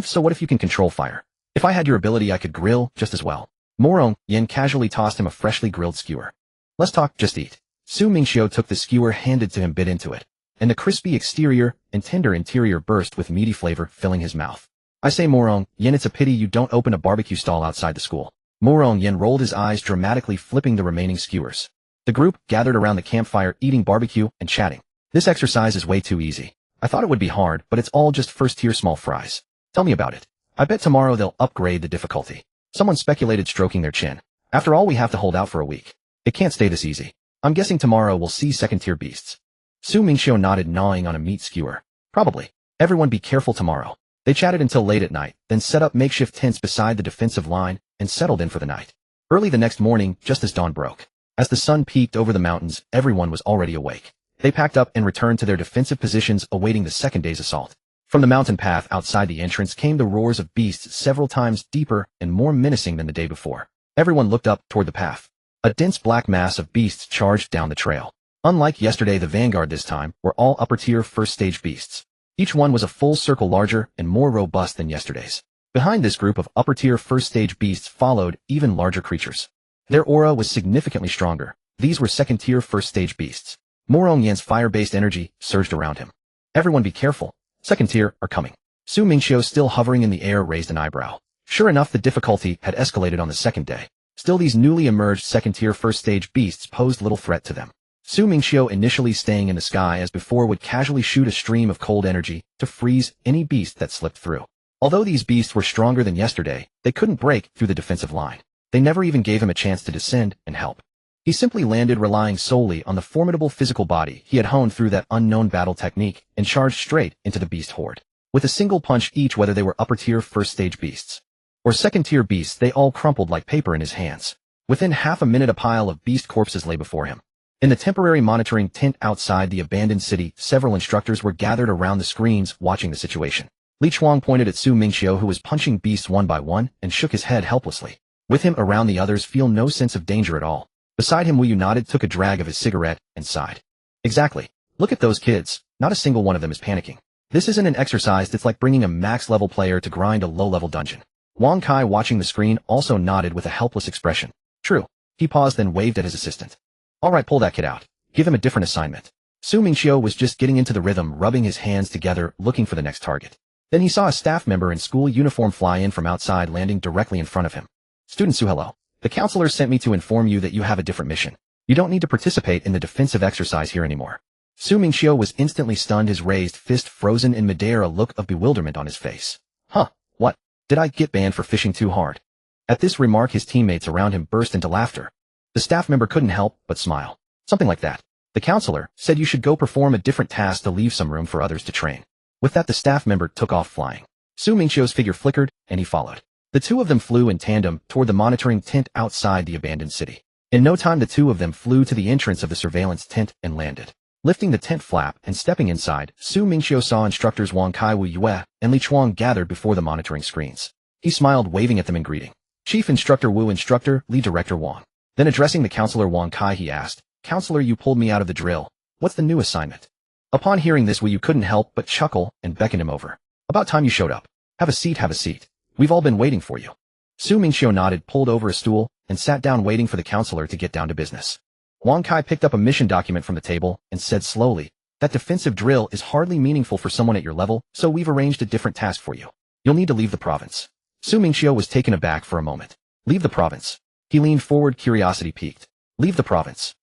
So what if you can control fire? If I had your ability, I could grill just as well. Mu Rongyan casually tossed him a freshly grilled skewer. Let's talk, just eat. Su Mingqiu took the skewer handed to him, bit into it, and the crispy exterior and tender interior burst with meaty flavor, filling his mouth. I say, Mu Rongyan, it's a pity you don't open a barbecue stall outside the school. Mu Rongyan rolled his eyes, dramatically flipping the remaining skewers. The group gathered around the campfire, eating barbecue and chatting. This exercise is way too easy. I thought it would be hard, but it's all just first-tier small fries. Tell me about it. I bet tomorrow they'll upgrade the difficulty. Someone speculated, stroking their chin. After all, we have to hold out for a week. It can't stay this easy. I'm guessing tomorrow we'll see second-tier beasts. Su Mingqiu nodded, gnawing on a meat skewer. Probably. Everyone be careful tomorrow. They chatted until late at night, then set up makeshift tents beside the defensive line and settled in for the night. Early the next morning, just as dawn broke, as the sun peeked over the mountains, everyone was already awake. They packed up and returned to their defensive positions, awaiting the second day's assault. From the mountain path outside the entrance came the roars of beasts, several times deeper and more menacing than the day before. Everyone looked up toward the path. A dense black mass of beasts charged down the trail. Unlike yesterday, the vanguard this time were all upper-tier first-stage beasts. Each one was a full circle larger and more robust than yesterday's. Behind this group of upper-tier first-stage beasts followed even larger creatures. Their aura was significantly stronger. These were second-tier first-stage beasts. Mu Rongyan's fire-based energy surged around him. Everyone be careful. Second tier are coming. Su Mingqiu, still hovering in the air, raised an eyebrow. Sure enough, the difficulty had escalated on the second day. Still, these newly emerged second-tier first-stage beasts posed little threat to them. Su Mingqiu, initially staying in the sky as before, would casually shoot a stream of cold energy to freeze any beast that slipped through. Although these beasts were stronger than yesterday, they couldn't break through the defensive line. They never even gave him a chance to descend and help. He simply landed, relying solely on the formidable physical body he had honed through that unknown battle technique, and charged straight into the beast horde. With a single punch each, whether they were upper-tier first-stage beasts or second-tier beasts, they all crumpled like paper in his hands. Within half a minute, a pile of beast corpses lay before him. In the temporary monitoring tent outside the abandoned city, several instructors were gathered around the screens watching the situation. Li Chuang pointed at Su Mingqiu, who was punching beasts one by one, and shook his head helplessly. With him around, the others feel no sense of danger at all. Beside him, Wu Yu nodded, took a drag of his cigarette, and sighed. Exactly. Look at those kids. Not a single one of them is panicking. This isn't an exercise, it's like bringing a max-level player to grind a low-level dungeon. Wang Kai, watching the screen, also nodded with a helpless expression. True. He paused, then waved at his assistant. All right, pull that kid out. Give him a different assignment. Su Mingqiu was just getting into the rhythm, rubbing his hands together, looking for the next target. Then he saw a staff member in school uniform fly in from outside, landing directly in front of him. Student Su, hello. The counselor sent me to inform you that you have a different mission. You don't need to participate in the defensive exercise here anymore. Su Mingqiu was instantly stunned, his raised fist frozen in midair, a look of bewilderment on his face. Huh, what? Did I get banned for fishing too hard? At this remark, his teammates around him burst into laughter. The staff member couldn't help but smile. Something like that. The counselor said you should go perform a different task to leave some room for others to train. With that, the staff member took off flying. Su Mingqiu's figure flickered, and he followed. The two of them flew in tandem toward the monitoring tent outside the abandoned city. In no time, the two of them flew to the entrance of the surveillance tent and landed. Lifting the tent flap and stepping inside, Su Mingqiu saw instructors Wang Kai, Wu Yue, and Li Chuang gathered before the monitoring screens. He smiled, waving at them in greeting. Chief Instructor Wu, Instructor, Lead Director Wang. Then addressing the counselor Wang Kai, he asked, Counselor, you pulled me out of the drill. What's the new assignment? Upon hearing this, Wu Yu couldn't help but chuckle and beckoned him over. About time you showed up. Have a seat, have a seat. We've all been waiting for you. Su Mingqiu nodded, pulled over a stool, and sat down, waiting for the counselor to get down to business. Wang Kai picked up a mission document from the table and said slowly, that defensive drill is hardly meaningful for someone at your level, so we've arranged a different task for you. You'll need to leave the province. Su Mingqiu was taken aback for a moment. Leave the province. He leaned forward, curiosity piqued. Leave the province.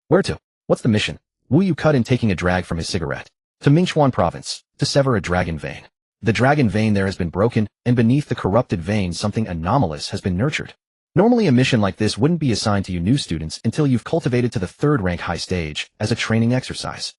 Where to? What's the mission? Wu Yu cut in, taking a drag from his cigarette. To Mingqiu province, to sever a dragon vein. The dragon vein there has been broken, and beneath the corrupted vein something anomalous has been nurtured. Normally a mission like this wouldn't be assigned to you new students until you've cultivated to the 3rd rank high stage as a training exercise.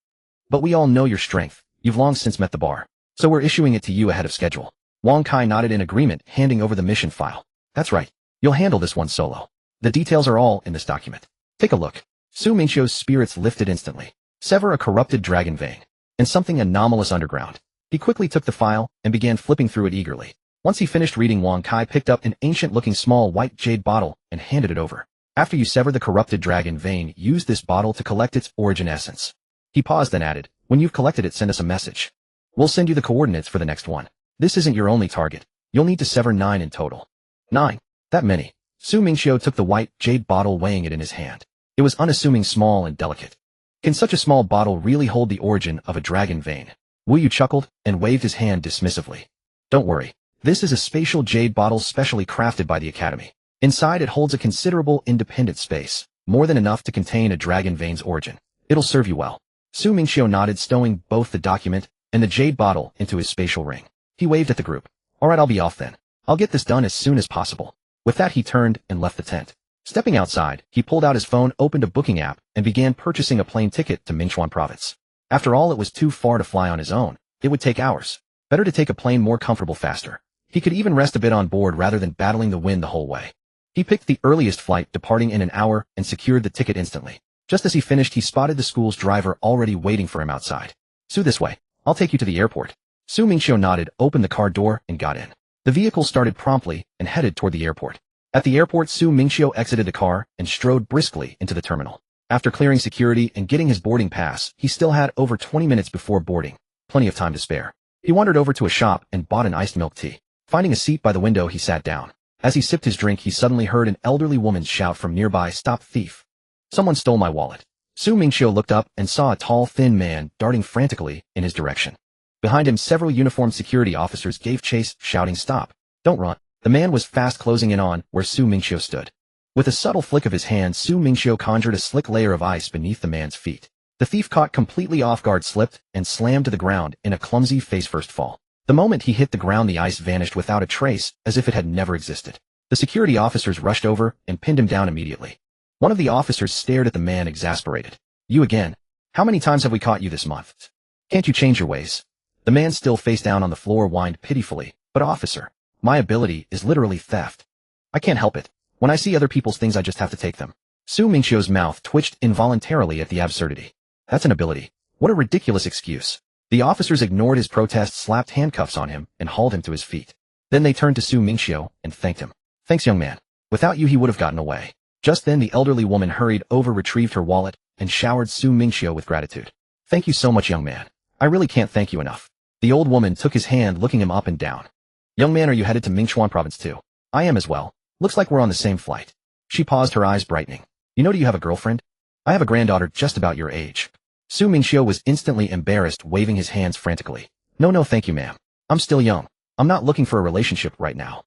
But we all know your strength. You've long since met the bar. So we're issuing it to you ahead of schedule. Wang Kai nodded in agreement, handing over the mission file. That's right. You'll handle this one solo. The details are all in this document. Take a look. Su Mingqiu's spirits lifted instantly. Sever a corrupted dragon vein. And something anomalous underground. He quickly took the file and began flipping through it eagerly. Once he finished reading, Wang Kai picked up an ancient-looking small white jade bottle and handed it over. After you sever the corrupted dragon vein, use this bottle to collect its origin essence. He paused, then added, when you've collected it, send us a message. We'll send you the coordinates for the next one. This isn't your only target. You'll need to sever 9 in total. 9? That many? Su Mingqiu took the white jade bottle, weighing it in his hand. It was unassuming, small, and delicate. Can such a small bottle really hold the origin of a dragon vein? Wu Yu chuckled and waved his hand dismissively. Don't worry. This is a spatial jade bottle specially crafted by the Academy. Inside it holds a considerable independent space, more than enough to contain a dragon vein's origin. It'll serve you well. Su Mingqiu nodded, stowing both the document and the jade bottle into his spatial ring. He waved at the group. All right, I'll be off then. I'll get this done as soon as possible. With that, he turned and left the tent. Stepping outside, he pulled out his phone, opened a booking app, and began purchasing a plane ticket to Mingqiu province. After all, it was too far to fly on his own. It would take hours. Better to take a plane, more comfortable, faster. He could even rest a bit on board rather than battling the wind the whole way. He picked the earliest flight, departing in an hour, and secured the ticket instantly. Just as he finished, he spotted the school's driver already waiting for him outside. Su, this way. I'll take you to the airport. Su Mingqiu nodded, opened the car door, and got in. The vehicle started promptly and headed toward the airport. At the airport, Su Mingqiu exited the car and strode briskly into the terminal. After clearing security and getting his boarding pass, he still had over 20 minutes before boarding. Plenty of time to spare. He wandered over to a shop and bought an iced milk tea. Finding a seat by the window, he sat down. As he sipped his drink, he suddenly heard an elderly woman shout from nearby, "Stop, thief! Someone stole my wallet." Su Mingqiu looked up and saw a tall, thin man darting frantically in his direction. Behind him, several uniformed security officers gave chase, shouting, "Stop! Don't run!" The man was fast closing in on where Su Mingqiu stood. With a subtle flick of his hand, Su Mingqiu conjured a slick layer of ice beneath the man's feet. The thief, caught completely off guard, slipped and slammed to the ground in a clumsy face-first fall. The moment he hit the ground, the ice vanished without a trace, as if it had never existed. The security officers rushed over and pinned him down immediately. One of the officers stared at the man, exasperated. "You again? How many times have we caught you this month? Can't you change your ways?" The man, still face down on the floor, whined pitifully. "But officer, my ability is literally theft. I can't help it. When I see other people's things, I just have to take them." Su Mingqiu's mouth twitched involuntarily at the absurdity. That's an ability. What a ridiculous excuse. The officers ignored his protest, slapped handcuffs on him, and hauled him to his feet. Then they turned to Su Mingqiu and thanked him. Thanks, young man. Without you he would have gotten away. Just then the elderly woman hurried over, retrieved her wallet, and showered Su Mingqiu with gratitude. Thank you so much, young man. I really can't thank you enough. The old woman took his hand, looking him up and down. Young man, are you headed to Mingqiu province too? I am as well. Looks like we're on the same flight. She paused, her eyes brightening. You know, do you have a girlfriend? I have a granddaughter just about your age. Su Mingqiu was instantly embarrassed, waving his hands frantically. No, thank you, ma'am. I'm still young. I'm not looking for a relationship right now.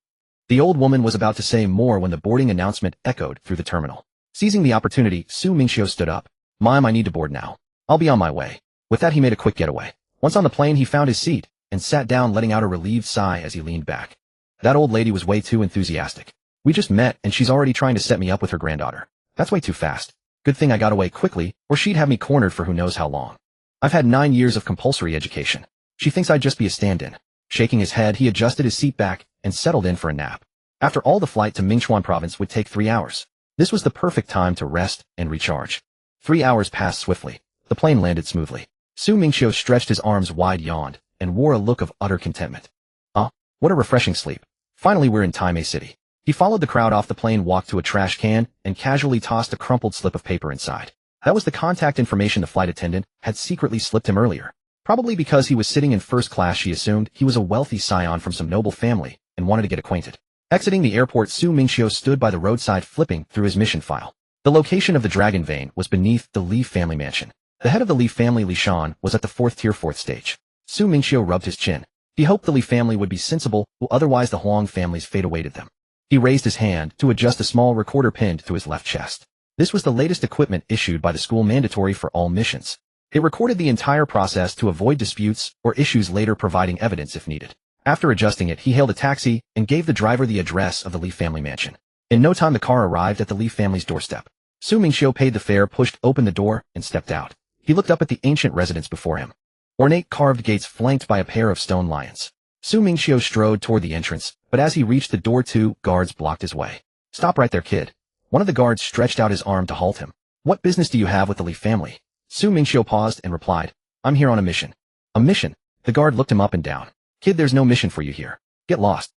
The old woman was about to say more when the boarding announcement echoed through the terminal. Seizing the opportunity, Su Mingqiu stood up. Ma'am, I need to board now. I'll be on my way. With that, he made a quick getaway. Once on the plane, he found his seat and sat down, letting out a relieved sigh as he leaned back. That old lady was way too enthusiastic. We just met and she's already trying to set me up with her granddaughter. That's way too fast. Good thing I got away quickly, or she'd have me cornered for who knows how long. I've had 9 years of compulsory education. She thinks I'd just be a stand-in. Shaking his head, he adjusted his seat back and settled in for a nap. After all, the flight to Mingqiu province would take 3 hours. This was the perfect time to rest and recharge. 3 hours passed swiftly. The plane landed smoothly. Su Mingqiu stretched his arms wide, yawned, and wore a look of utter contentment. What a refreshing sleep. Finally, we're in Taimei City. He followed the crowd off the plane, walked to a trash can, and casually tossed a crumpled slip of paper inside. That was the contact information the flight attendant had secretly slipped him earlier. Probably because he was sitting in first class, she assumed he was a wealthy scion from some noble family and wanted to get acquainted. Exiting the airport, Su Mingqiu stood by the roadside, flipping through his mission file. The location of the Dragon Vein was beneath the Li family mansion. The head of the Li family, Li Shan, was at the 4th tier, 4th stage. Su Mingqiu rubbed his chin. He hoped the Li family would be sensible, while otherwise the Huang family's fate awaited them. He raised his hand to adjust a small recorder pinned to his left chest. This was the latest equipment issued by the school, mandatory for all missions. It recorded the entire process to avoid disputes or issues later, providing evidence if needed. After adjusting it, he hailed a taxi and gave the driver the address of the Li family mansion. In no time, the car arrived at the Li family's doorstep. Su Mingqiu paid the fare, pushed open the door, and stepped out. He looked up at the ancient residence before him. Ornate carved gates flanked by a pair of stone lions. Su Mingqiu strode toward the entrance, but as he reached the door, 2 guards blocked his way. Stop right there, kid. One of the guards stretched out his arm to halt him. What business do you have with the Li family? Su Mingqiu paused and replied, I'm here on a mission. A mission? The guard looked him up and down. Kid, there's no mission for you here. Get lost.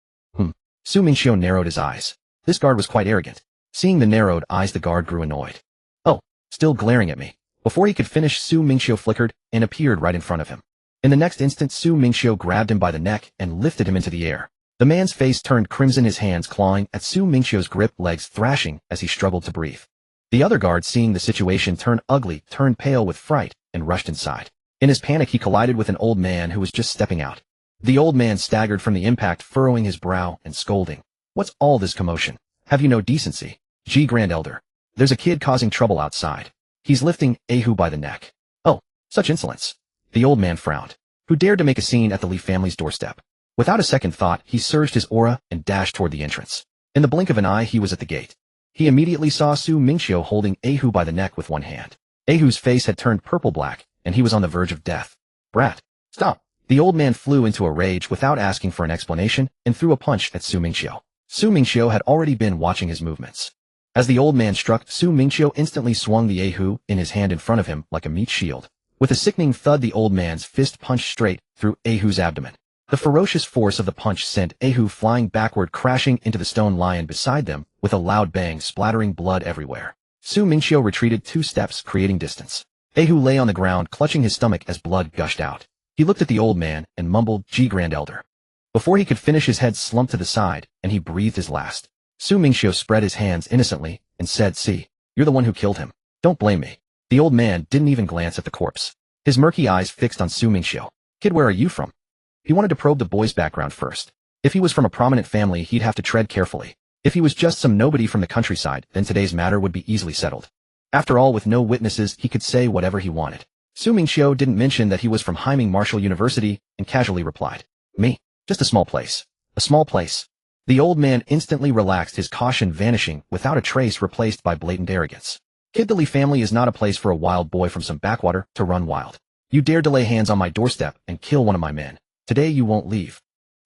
Su Mingqiu narrowed his eyes. This guard was quite arrogant. Seeing the narrowed eyes, the guard grew annoyed. Oh, still glaring at me. Before he could finish, Su Mingqiu flickered and appeared right in front of him. In the next instant, Su Mingqiu grabbed him by the neck and lifted him into the air. The man's face turned crimson, his hands clawing at Su Mingqiu's grip, legs thrashing as he struggled to breathe. The other guard, seeing the situation turn ugly, turned pale with fright and rushed inside. In his panic, he collided with an old man who was just stepping out. The old man staggered from the impact, furrowing his brow and scolding. What's all this commotion? Have you no decency? G Grand Elder. There's a kid causing trouble outside. He's lifting Ahu by the neck. Oh, such insolence. The old man frowned. Who dared to make a scene at the Li family's doorstep? Without a second thought, he surged his aura and dashed toward the entrance. In the blink of an eye, he was at the gate. He immediately saw Su Mingqiu holding Ahu by the neck with one hand. Ahu's face had turned purple-black, and he was on the verge of death. Brat, stop. The old man flew into a rage without asking for an explanation and threw a punch at Su Mingqiu. Su Mingqiu had already been watching his movements. As the old man struck, Su Mingqiu instantly swung the Ahu in his hand in front of him like a meat shield. With a sickening thud, the old man's fist punched straight through Ahu's abdomen. The ferocious force of the punch sent Ahu flying backward, crashing into the stone lion beside them with a loud bang, splattering blood everywhere. Su Mingqiu retreated 2 steps, creating distance. Ahu lay on the ground, clutching his stomach as blood gushed out. He looked at the old man and mumbled, G Grand Elder. Before he could finish, his head slumped to the side, and he breathed his last. Su Mingqiu spread his hands innocently and said, See, you're the one who killed him. Don't blame me. The old man didn't even glance at the corpse. His murky eyes fixed on Su Mingqiu. Kid, where are you from? He wanted to probe the boy's background first. If he was from a prominent family, he'd have to tread carefully. If he was just some nobody from the countryside, then today's matter would be easily settled. After all, with no witnesses, he could say whatever he wanted. Su Mingqiu didn't mention that he was from Haiming Martial University and casually replied, Me? Just a small place. A small place. The old man instantly relaxed, his caution vanishing without a trace, replaced by blatant arrogance. Kid, the Li family is not a place for a wild boy from some backwater to run wild. You dared to lay hands on my doorstep and kill one of my men. Today you won't leave.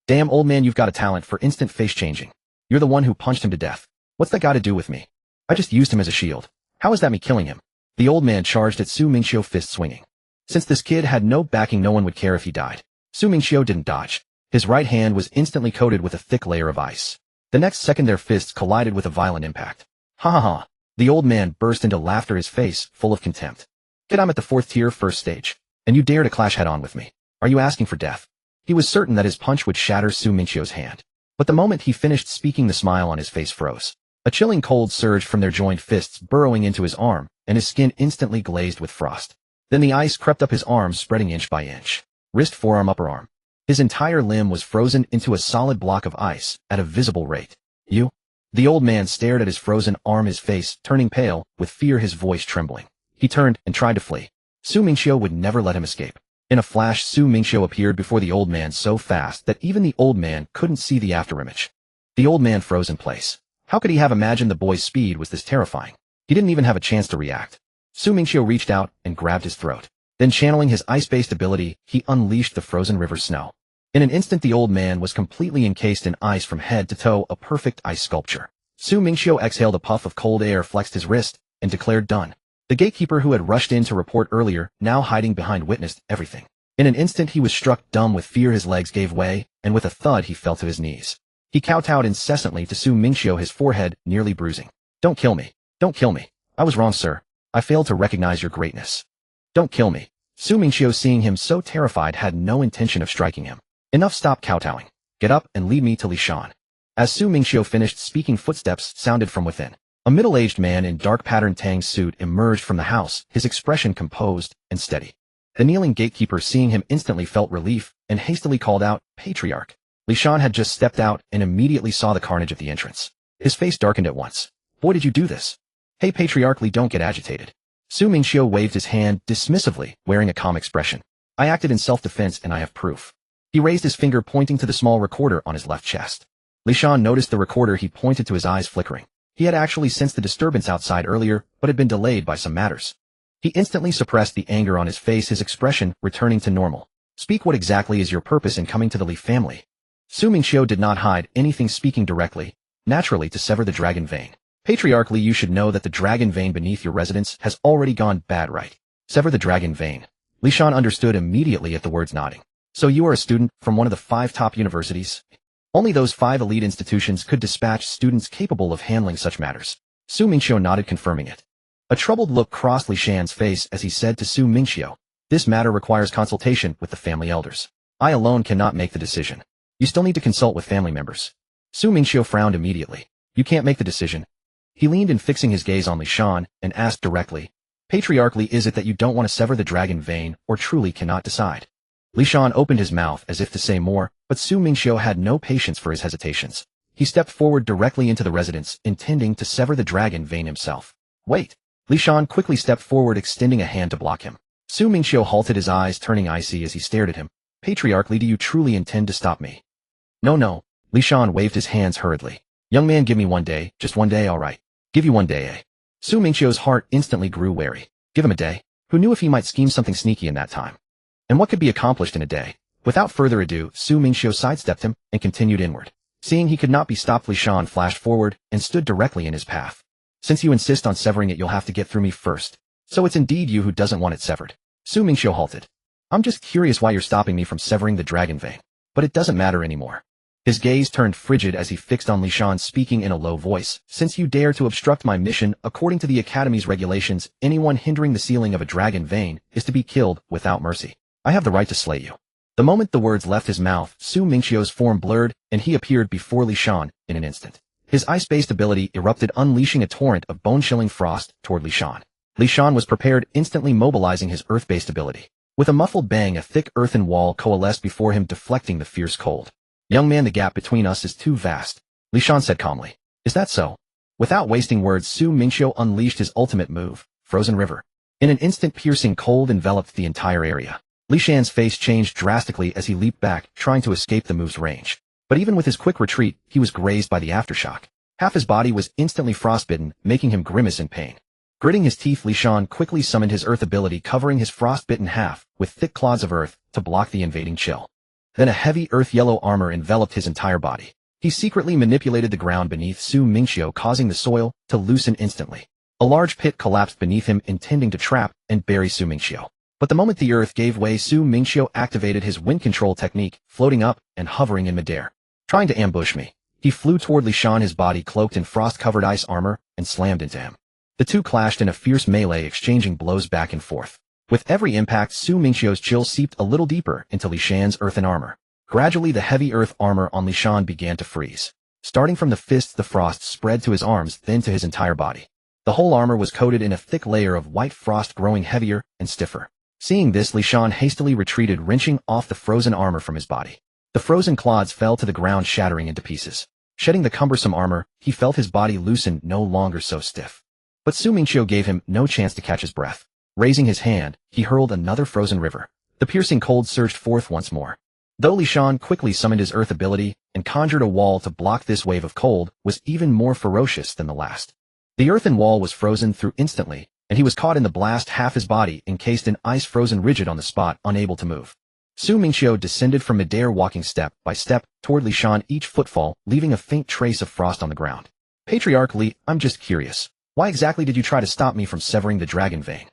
Damn, old man, you've got a talent for instant face changing. You're the one who punched him to death. What's that got to do with me? I just used him as a shield. How is that me killing him? The old man charged at Su Mingqiu, fist swinging. Since this kid had no backing, no one would care if he died. Su Mingqiu didn't dodge. His right hand was instantly coated with a thick layer of ice. The next second their fists collided with a violent impact. Ha ha ha. The old man burst into laughter, his face full of contempt. Kid, I'm at the 4th tier, first stage. And you dare to clash head-on with me. Are you asking for death? He was certain that his punch would shatter Su Mingqiu's hand. But the moment he finished speaking, the smile on his face froze. A chilling cold surged from their joined fists, burrowing into his arm, and his skin instantly glazed with frost. Then the ice crept up his arm, spreading inch by inch. Wrist, forearm, upper arm. His entire limb was frozen into a solid block of ice at a visible rate. You? The old man stared at his frozen arm, his face turning pale, with fear, his voice trembling. He turned and tried to flee. Su Mingqiu would never let him escape. In a flash, Su Mingqiu appeared before the old man so fast that even the old man couldn't see the afterimage. The old man froze in place. How could he have imagined the boy's speed was this terrifying? He didn't even have a chance to react. Su Mingqiu reached out and grabbed his throat. Then, channeling his ice-based ability, he unleashed the frozen river snow. In an instant, the old man was completely encased in ice from head to toe, a perfect ice sculpture. Su Mingqiu exhaled a puff of cold air, flexed his wrist, and declared done. The gatekeeper who had rushed in to report earlier, now hiding behind, witnessed everything. In an instant he was struck dumb with fear, his legs gave way, and with a thud he fell to his knees. He kowtowed incessantly to Su Mingqiu, his forehead nearly bruising. Don't kill me. Don't kill me. I was wrong, sir. I failed to recognize your greatness. Don't kill me. Su Mingqiu, seeing him so terrified, had no intention of striking him. Enough, stop kowtowing. Get up and lead me to Li Shan. As Su Mingqiu finished speaking, footsteps sounded from within. A middle-aged man in dark patterned tang suit emerged from the house, his expression composed and steady. The kneeling gatekeeper, seeing him, instantly felt relief and hastily called out, Patriarch. Li Shan had just stepped out and immediately saw the carnage at the entrance. His face darkened at once. Boy, did you do this? Hey, Patriarch Li, don't get agitated. Su Mingqiu waved his hand dismissively, wearing a calm expression. I acted in self-defense and I have proof. He raised his finger, pointing to the small recorder on his left chest. Li Shan noticed the recorder. He pointed to his eyes flickering. He had actually sensed the disturbance outside earlier, but had been delayed by some matters. He instantly suppressed the anger on his face, his expression returning to normal. Speak, what exactly is your purpose in coming to the Li family? Su Mingqiu did not hide anything, speaking directly, naturally, to sever the dragon vein. Patriarch Li, you should know that the dragon vein beneath your residence has already gone bad, right? Sever the dragon vein. Li Shan understood immediately at the words, nodding. So you are a student from one of the 5 top universities? Only those 5 elite institutions could dispatch students capable of handling such matters. Su Mingqiu nodded, confirming it. A troubled look crossed Li Shan's face as he said to Su Mingqiu, this matter requires consultation with the family elders. I alone cannot make the decision. You still need to consult with family members. Su Mingqiu frowned immediately. You can't make the decision. He leaned in, fixing his gaze on Li Shan, and asked directly, Patriarch Li, is it that you don't want to sever the dragon vein, or truly cannot decide? Li Shan opened his mouth as if to say more, but Su Mingqiu had no patience for his hesitations. He stepped forward directly into the residence, intending to sever the dragon vein himself. Wait! Li Shan quickly stepped forward, extending a hand to block him. Su Mingqiu halted, his eyes turning icy as he stared at him. Patriarch Li, do you truly intend to stop me? No. Li Shan waved his hands hurriedly. Young man, give me 1 day, just 1 day, all right. Give you 1 day, eh? Su Mingqiu's heart instantly grew wary. Give him a day? Who knew if he might scheme something sneaky in that time? And what could be accomplished in a day? Without further ado, Su Mingqiu sidestepped him and continued inward. Seeing he could not be stopped, Li Shan flashed forward and stood directly in his path. Since you insist on severing it, you'll have to get through me first. So it's indeed you who doesn't want it severed. Su Mingqiu halted. I'm just curious why you're stopping me from severing the dragon vein. But it doesn't matter anymore. His gaze turned frigid as he fixed on Li Shan, speaking in a low voice. Since you dare to obstruct my mission, according to the Academy's regulations, anyone hindering the sealing of a dragon vein is to be killed without mercy. I have the right to slay you. The moment the words left his mouth, Su Mingqiu's form blurred, and he appeared before Li Shan in an instant. His ice-based ability erupted, unleashing a torrent of bone-chilling frost toward Li Shan. Li Shan was prepared, instantly mobilizing his earth-based ability. With a muffled bang, a thick earthen wall coalesced before him, deflecting the fierce cold. Young man, the gap between us is too vast, Li Shan said calmly. Is that so? Without wasting words, Su Mingqiu unleashed his ultimate move, Frozen River. In an instant, piercing cold enveloped the entire area. Li Shan's face changed drastically as he leaped back, trying to escape the move's range. But even with his quick retreat, he was grazed by the aftershock. Half his body was instantly frostbitten, making him grimace in pain. Gritting his teeth, Li Shan quickly summoned his earth ability, covering his frostbitten half with thick clods of earth to block the invading chill. Then a heavy earth-yellow armor enveloped his entire body. He secretly manipulated the ground beneath Su Mingqiu, causing the soil to loosen instantly. A large pit collapsed beneath him, intending to trap and bury Su Mingqiu. But the moment the earth gave way, Su Mingqiu activated his wind control technique, floating up and hovering in midair. Trying to ambush me. He flew toward Li Shan, his body cloaked in frost-covered ice armor, and slammed into him. The two clashed in a fierce melee, exchanging blows back and forth. With every impact, Su Mingqiu's chill seeped a little deeper into Li Shan's earthen armor. Gradually, the heavy earth armor on Li Shan began to freeze. Starting from the fists, the frost spread to his arms, then to his entire body. The whole armor was coated in a thick layer of white frost, growing heavier and stiffer. Seeing this, Li Shan hastily retreated, wrenching off the frozen armor from his body. The frozen clods fell to the ground, shattering into pieces. Shedding the cumbersome armor, he felt his body loosen, no longer so stiff. But Su Mingqiu gave him no chance to catch his breath. Raising his hand, he hurled another frozen river. The piercing cold surged forth once more. Though Li Shan quickly summoned his earth ability and conjured a wall to block this wave of cold, was even more ferocious than the last. The earthen wall was frozen through instantly, and he was caught in the blast, half his body encased in ice, frozen rigid on the spot, unable to move. Su Mingqiu descended from midair, walking step by step toward Li Shan, each footfall leaving a faint trace of frost on the ground. Patriarch Li, I'm just curious. Why exactly did you try to stop me from severing the dragon vein?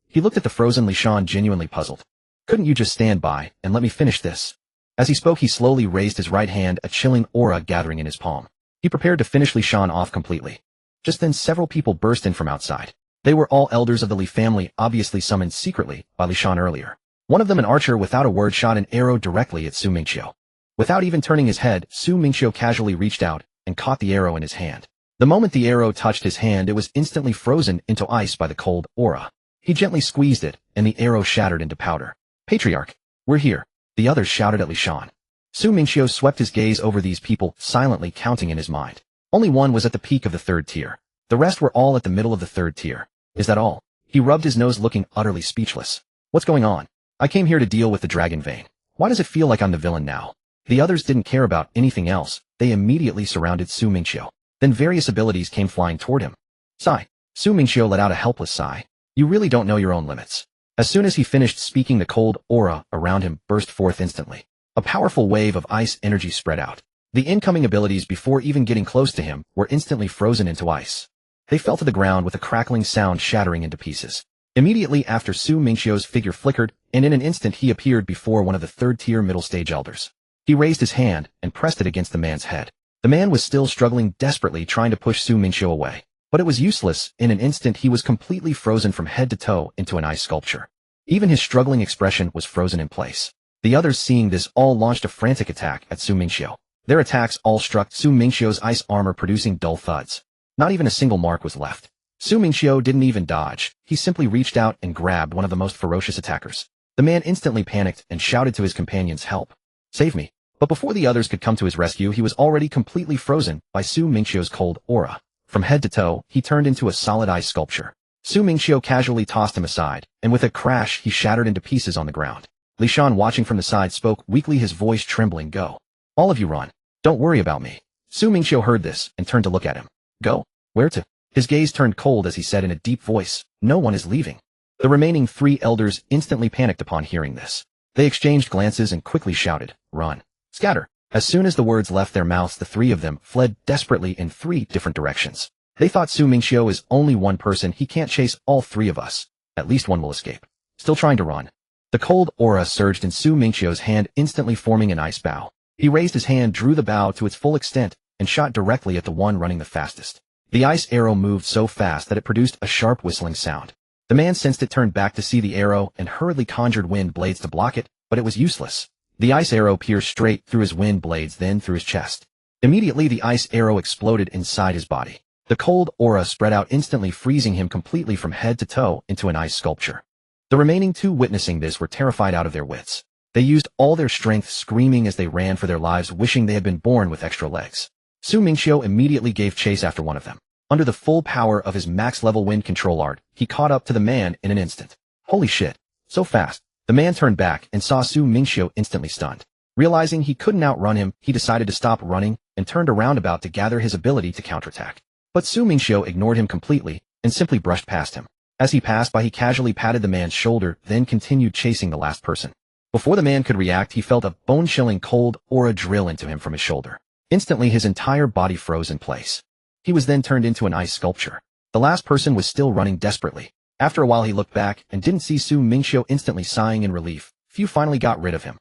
He looked at the frozen Li Shan, genuinely puzzled. Couldn't you just stand by and let me finish this? As he spoke, he slowly raised his right hand, a chilling aura gathering in his palm. He prepared to finish Li Shan off completely. Just then, several people burst in from outside. They were all elders of the Li family, obviously summoned secretly by Li Shan earlier. One of them, an archer, without a word shot an arrow directly at Su Mingqiu. Without even turning his head, Su Mingqiu casually reached out and caught the arrow in his hand. The moment the arrow touched his hand, it was instantly frozen into ice by the cold aura. He gently squeezed it, and the arrow shattered into powder. Patriarch, we're here, the others shouted at Li Shan. Su Mingqiu swept his gaze over these people, silently counting in his mind. Only one was at the peak of the third tier. The rest were all at the middle of the third tier. Is that all? He rubbed his nose, looking utterly speechless. What's going on? I came here to deal with the dragon vein. Why does it feel like I'm the villain now? The others didn't care about anything else. They immediately surrounded Su Mingqiu. Then various abilities came flying toward him. Sigh. Su Mingqiu let out a helpless sigh. You really don't know your own limits. As soon as he finished speaking, the cold aura around him burst forth instantly. A powerful wave of ice energy spread out. The incoming abilities, before even getting close to him, were instantly frozen into ice. They fell to the ground with a crackling sound, shattering into pieces. Immediately after, Su Mingqiu's figure flickered, and in an instant he appeared before one of the third-tier middle-stage elders. He raised his hand and pressed it against the man's head. The man was still struggling desperately, trying to push Su Mingqiu away. But it was useless. In an instant he was completely frozen from head to toe into an ice sculpture. Even his struggling expression was frozen in place. The others, seeing this, all launched a frantic attack at Su Mingqiu. Their attacks all struck Su Mingqiu's ice armor, producing dull thuds. Not even a single mark was left. Su Mingqiu didn't even dodge. He simply reached out and grabbed one of the most ferocious attackers. The man instantly panicked and shouted to his companions, "Help! Save me!" But before the others could come to his rescue, he was already completely frozen by Su Mingqiu's cold aura. From head to toe, he turned into a solid ice sculpture. Su Mingqiu casually tossed him aside, and with a crash, he shattered into pieces on the ground. Li Shan, watching from the side, spoke weakly, his voice trembling, "Go. All of you run. Don't worry about me." Su Mingqiu heard this and turned to look at him. "Go? Where to?" His gaze turned cold as he said in a deep voice, "No one is leaving." The remaining three elders instantly panicked upon hearing this. They exchanged glances and quickly shouted, "Run. Scatter." As soon as the words left their mouths, the three of them fled desperately in three different directions. They thought, Su Mingqiu is only one person, he can't chase all three of us. At least one will escape. Still trying to run. The cold aura surged in Su Mingqiu's hand, instantly forming an ice bow. He raised his hand, drew the bow to its full extent, and shot directly at the one running the fastest. The ice arrow moved so fast that it produced a sharp whistling sound. The man sensed it, turned back to see the arrow, and hurriedly conjured wind blades to block it, but it was useless. The ice arrow pierced straight through his wind blades, then through his chest. Immediately the ice arrow exploded inside his body. The cold aura spread out, instantly freezing him completely from head to toe into an ice sculpture. The remaining two, witnessing this, were terrified out of their wits. They used all their strength, screaming as they ran for their lives, wishing they had been born with extra legs. Su Mingqiu immediately gave chase after one of them. Under the full power of his max-level wind control art, he caught up to the man in an instant. Holy shit. So fast. The man turned back and saw Su Mingqiu, instantly stunned. Realizing he couldn't outrun him, he decided to stop running and turned around, about to gather his ability to counterattack. But Su Mingqiu ignored him completely and simply brushed past him. As he passed by, he casually patted the man's shoulder, then continued chasing the last person. Before the man could react, he felt a bone-chilling cold aura drill into him from his shoulder. Instantly, his entire body froze in place. He was then turned into an ice sculpture. The last person was still running desperately. After a while he looked back and didn't see Su Mingqiu instantly sighing in relief. Few finally got rid of him.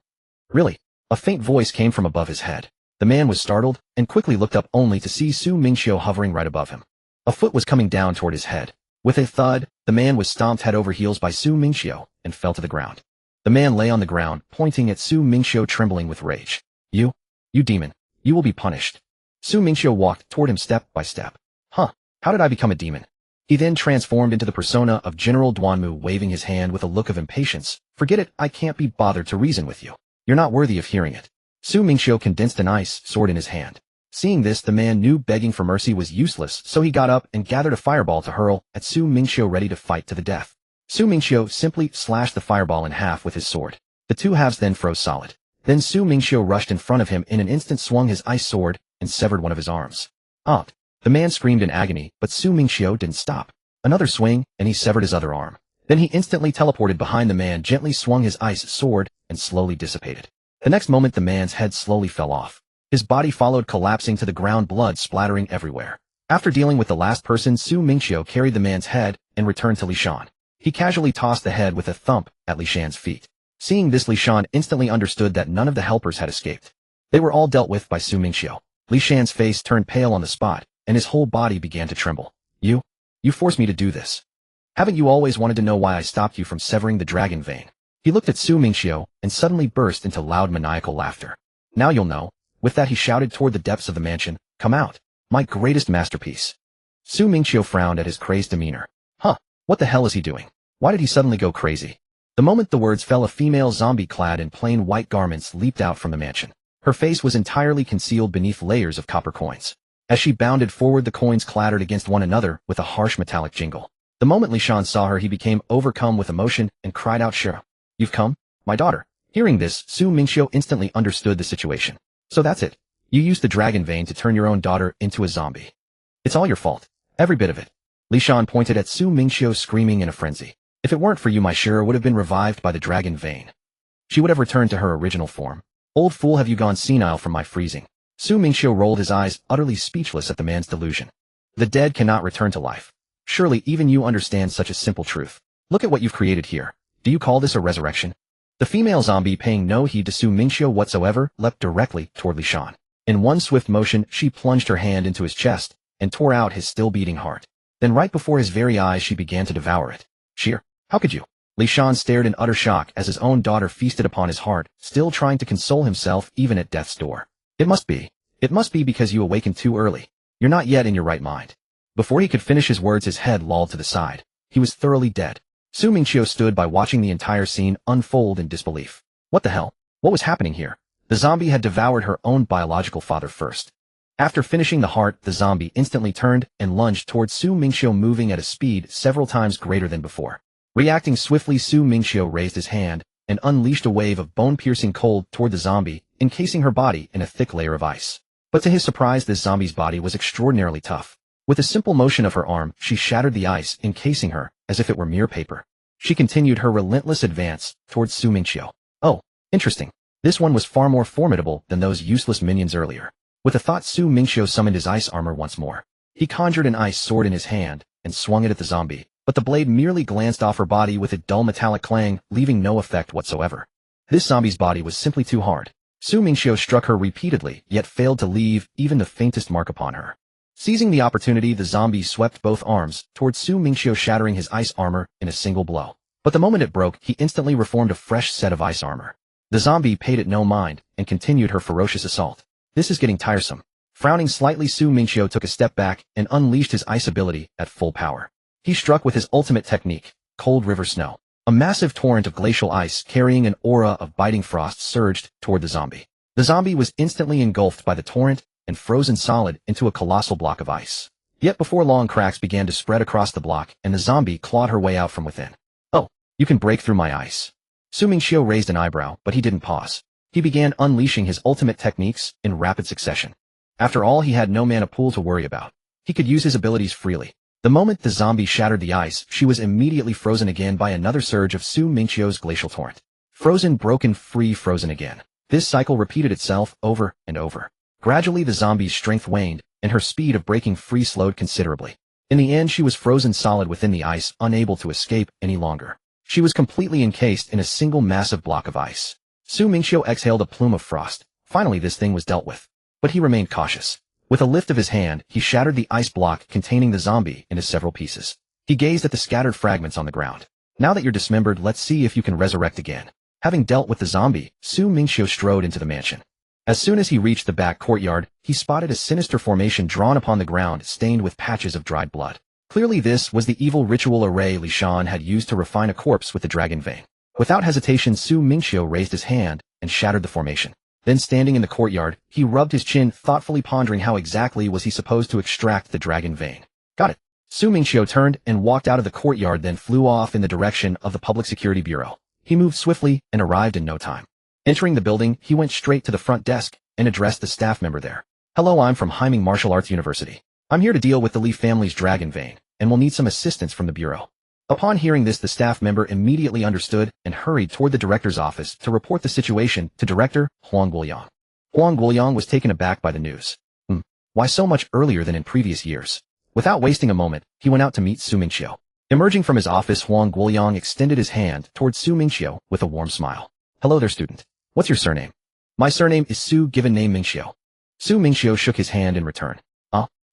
Really? A faint voice came from above his head. The man was startled and quickly looked up only to see Su Mingqiu hovering right above him. A foot was coming down toward his head. With a thud, the man was stomped head over heels by Su Mingqiu and fell to the ground. The man lay on the ground, pointing at Su Mingqiu, trembling with rage. You demon, you will be punished. Su Mingqiu walked toward him step by step. Huh, how did I become a demon? He then transformed into the persona of General Duanmu, waving his hand with a look of impatience. Forget it, I can't be bothered to reason with you. You're not worthy of hearing it. Su Mingqiu condensed an ice sword in his hand. Seeing this, the man knew begging for mercy was useless, so he got up and gathered a fireball to hurl at Su Mingqiu, ready to fight to the death. Su Mingqiu simply slashed the fireball in half with his sword. The two halves then froze solid. Then Su Mingqiu rushed in front of him in an instant, swung his ice sword, and severed one of his arms. Out! The man screamed in agony, but Su Mingqiu didn't stop. Another swing, and he severed his other arm. Then he instantly teleported behind the man, gently swung his ice sword, and slowly dissipated. The next moment the man's head slowly fell off. His body followed, collapsing to the ground, blood splattering everywhere. After dealing with the last person, Su Mingqiu carried the man's head and returned to Li Shan. He casually tossed the head with a thump at Li Shan's feet. Seeing this, Li Shan instantly understood that none of the helpers had escaped. They were all dealt with by Su Mingqiu. Li Shan's face turned pale on the spot, and his whole body began to tremble. You forced me to do this. Haven't you always wanted to know why I stopped you from severing the dragon vein? He looked at Su Mingqiu and suddenly burst into loud maniacal laughter. Now you'll know. With that he shouted toward the depths of the mansion, come out, my greatest masterpiece. Su Mingqiu frowned at his crazed demeanor. Huh, what the hell is he doing? Why did he suddenly go crazy? The moment the words fell, a female zombie clad in plain white garments leaped out from the mansion. Her face was entirely concealed beneath layers of copper coins. As she bounded forward, the coins clattered against one another with a harsh metallic jingle. The moment Li Shan saw her, he became overcome with emotion and cried out, Shira, you've come, my daughter. Hearing this, Su Mingqiu instantly understood the situation. So that's it. You used the dragon vein to turn your own daughter into a zombie. It's all your fault. Every bit of it. Li Shan pointed at Su Mingqiu, screaming in a frenzy. If it weren't for you, my Shira would have been revived by the dragon vein. She would have returned to her original form. Old fool, have you gone senile from my freezing? Su Mingqiu rolled his eyes, utterly speechless at the man's delusion. The dead cannot return to life. Surely even you understand such a simple truth. Look at what you've created here. Do you call this a resurrection? The female zombie, paying no heed to Su Mingqiu whatsoever, leapt directly toward Li Shan. In one swift motion, she plunged her hand into his chest and tore out his still beating heart. Then right before his very eyes, she began to devour it. Sheer, how could you? Li Shan stared in utter shock as his own daughter feasted upon his heart, still trying to console himself even at death's door. It must be because you awakened too early. You're not yet in your right mind. Before he could finish his words, his head lolled to the side. He was thoroughly dead. Su Mingqiu stood by, watching the entire scene unfold in disbelief. What the hell? What was happening here? The zombie had devoured her own biological father first. After finishing the heart, the zombie instantly turned and lunged towards Su Mingqiu, moving at a speed several times greater than before. Reacting swiftly, Su Mingqiu raised his hand and unleashed a wave of bone-piercing cold toward the zombie, encasing her body in a thick layer of ice. But to his surprise, this zombie's body was extraordinarily tough. With a simple motion of her arm, she shattered the ice, encasing her as if it were mere paper. She continued her relentless advance towards Su Mingqiu. Oh, interesting. This one was far more formidable than those useless minions earlier. With a thought, Su Mingqiu summoned his ice armor once more. He conjured an ice sword in his hand and swung it at the zombie, but the blade merely glanced off her body with a dull metallic clang, leaving no effect whatsoever. This zombie's body was simply too hard. Su Mingqiu struck her repeatedly, yet failed to leave even the faintest mark upon her. Seizing the opportunity, the zombie swept both arms towards Su Mingqiu, shattering his ice armor in a single blow. But the moment it broke, he instantly reformed a fresh set of ice armor. The zombie paid it no mind and continued her ferocious assault. This is getting tiresome. Frowning slightly, Su Mingqiu took a step back and unleashed his ice ability at full power. He struck with his ultimate technique, Cold River Snow. A massive torrent of glacial ice carrying an aura of biting frost surged toward the zombie. The zombie was instantly engulfed by the torrent and frozen solid into a colossal block of ice. Yet before long, cracks began to spread across the block, and the zombie clawed her way out from within. Oh, you can break through my ice. Su Mingqiu raised an eyebrow, but he didn't pause. He began unleashing his ultimate techniques in rapid succession. After all, he had no mana pool to worry about. He could use his abilities freely. The moment the zombie shattered the ice, she was immediately frozen again by another surge of Su Mingqiu's glacial torrent. Frozen, broken, free, frozen again. This cycle repeated itself over and over. Gradually, the zombie's strength waned, and her speed of breaking free slowed considerably. In the end, she was frozen solid within the ice, unable to escape any longer. She was completely encased in a single massive block of ice. Su Mingqiu exhaled a plume of frost. Finally, this thing was dealt with. But he remained cautious. With a lift of his hand, he shattered the ice block containing the zombie into several pieces. He gazed at the scattered fragments on the ground. Now that you're dismembered, let's see if you can resurrect again. Having dealt with the zombie, Su Mingqiu strode into the mansion. As soon as he reached the back courtyard, he spotted a sinister formation drawn upon the ground, stained with patches of dried blood. Clearly this was the evil ritual array Li Shan had used to refine a corpse with the dragon vein. Without hesitation, Su Mingqiu raised his hand and shattered the formation. Then, standing in the courtyard, he rubbed his chin, thoughtfully pondering how exactly was he supposed to extract the dragon vein. Got it. Su Mingqiu turned and walked out of the courtyard, then flew off in the direction of the Public Security Bureau. He moved swiftly and arrived in no time. Entering the building, he went straight to the front desk and addressed the staff member there. Hello, I'm from Haiming Martial Arts University. I'm here to deal with the Li family's dragon vein, and will need some assistance from the Bureau. Upon hearing this, the staff member immediately understood and hurried toward the director's office to report the situation to Director Huang Guoyang. Huang Guoyang was taken aback by the news. Why so much earlier than in previous years? Without wasting a moment, he went out to meet Su Mingqiu. Emerging from his office, Huang Guoyang extended his hand towards Su Mingqiu with a warm smile. Hello there, student. What's your surname? My surname is Su, given name Mingqiu. Su Mingqiu shook his hand in return.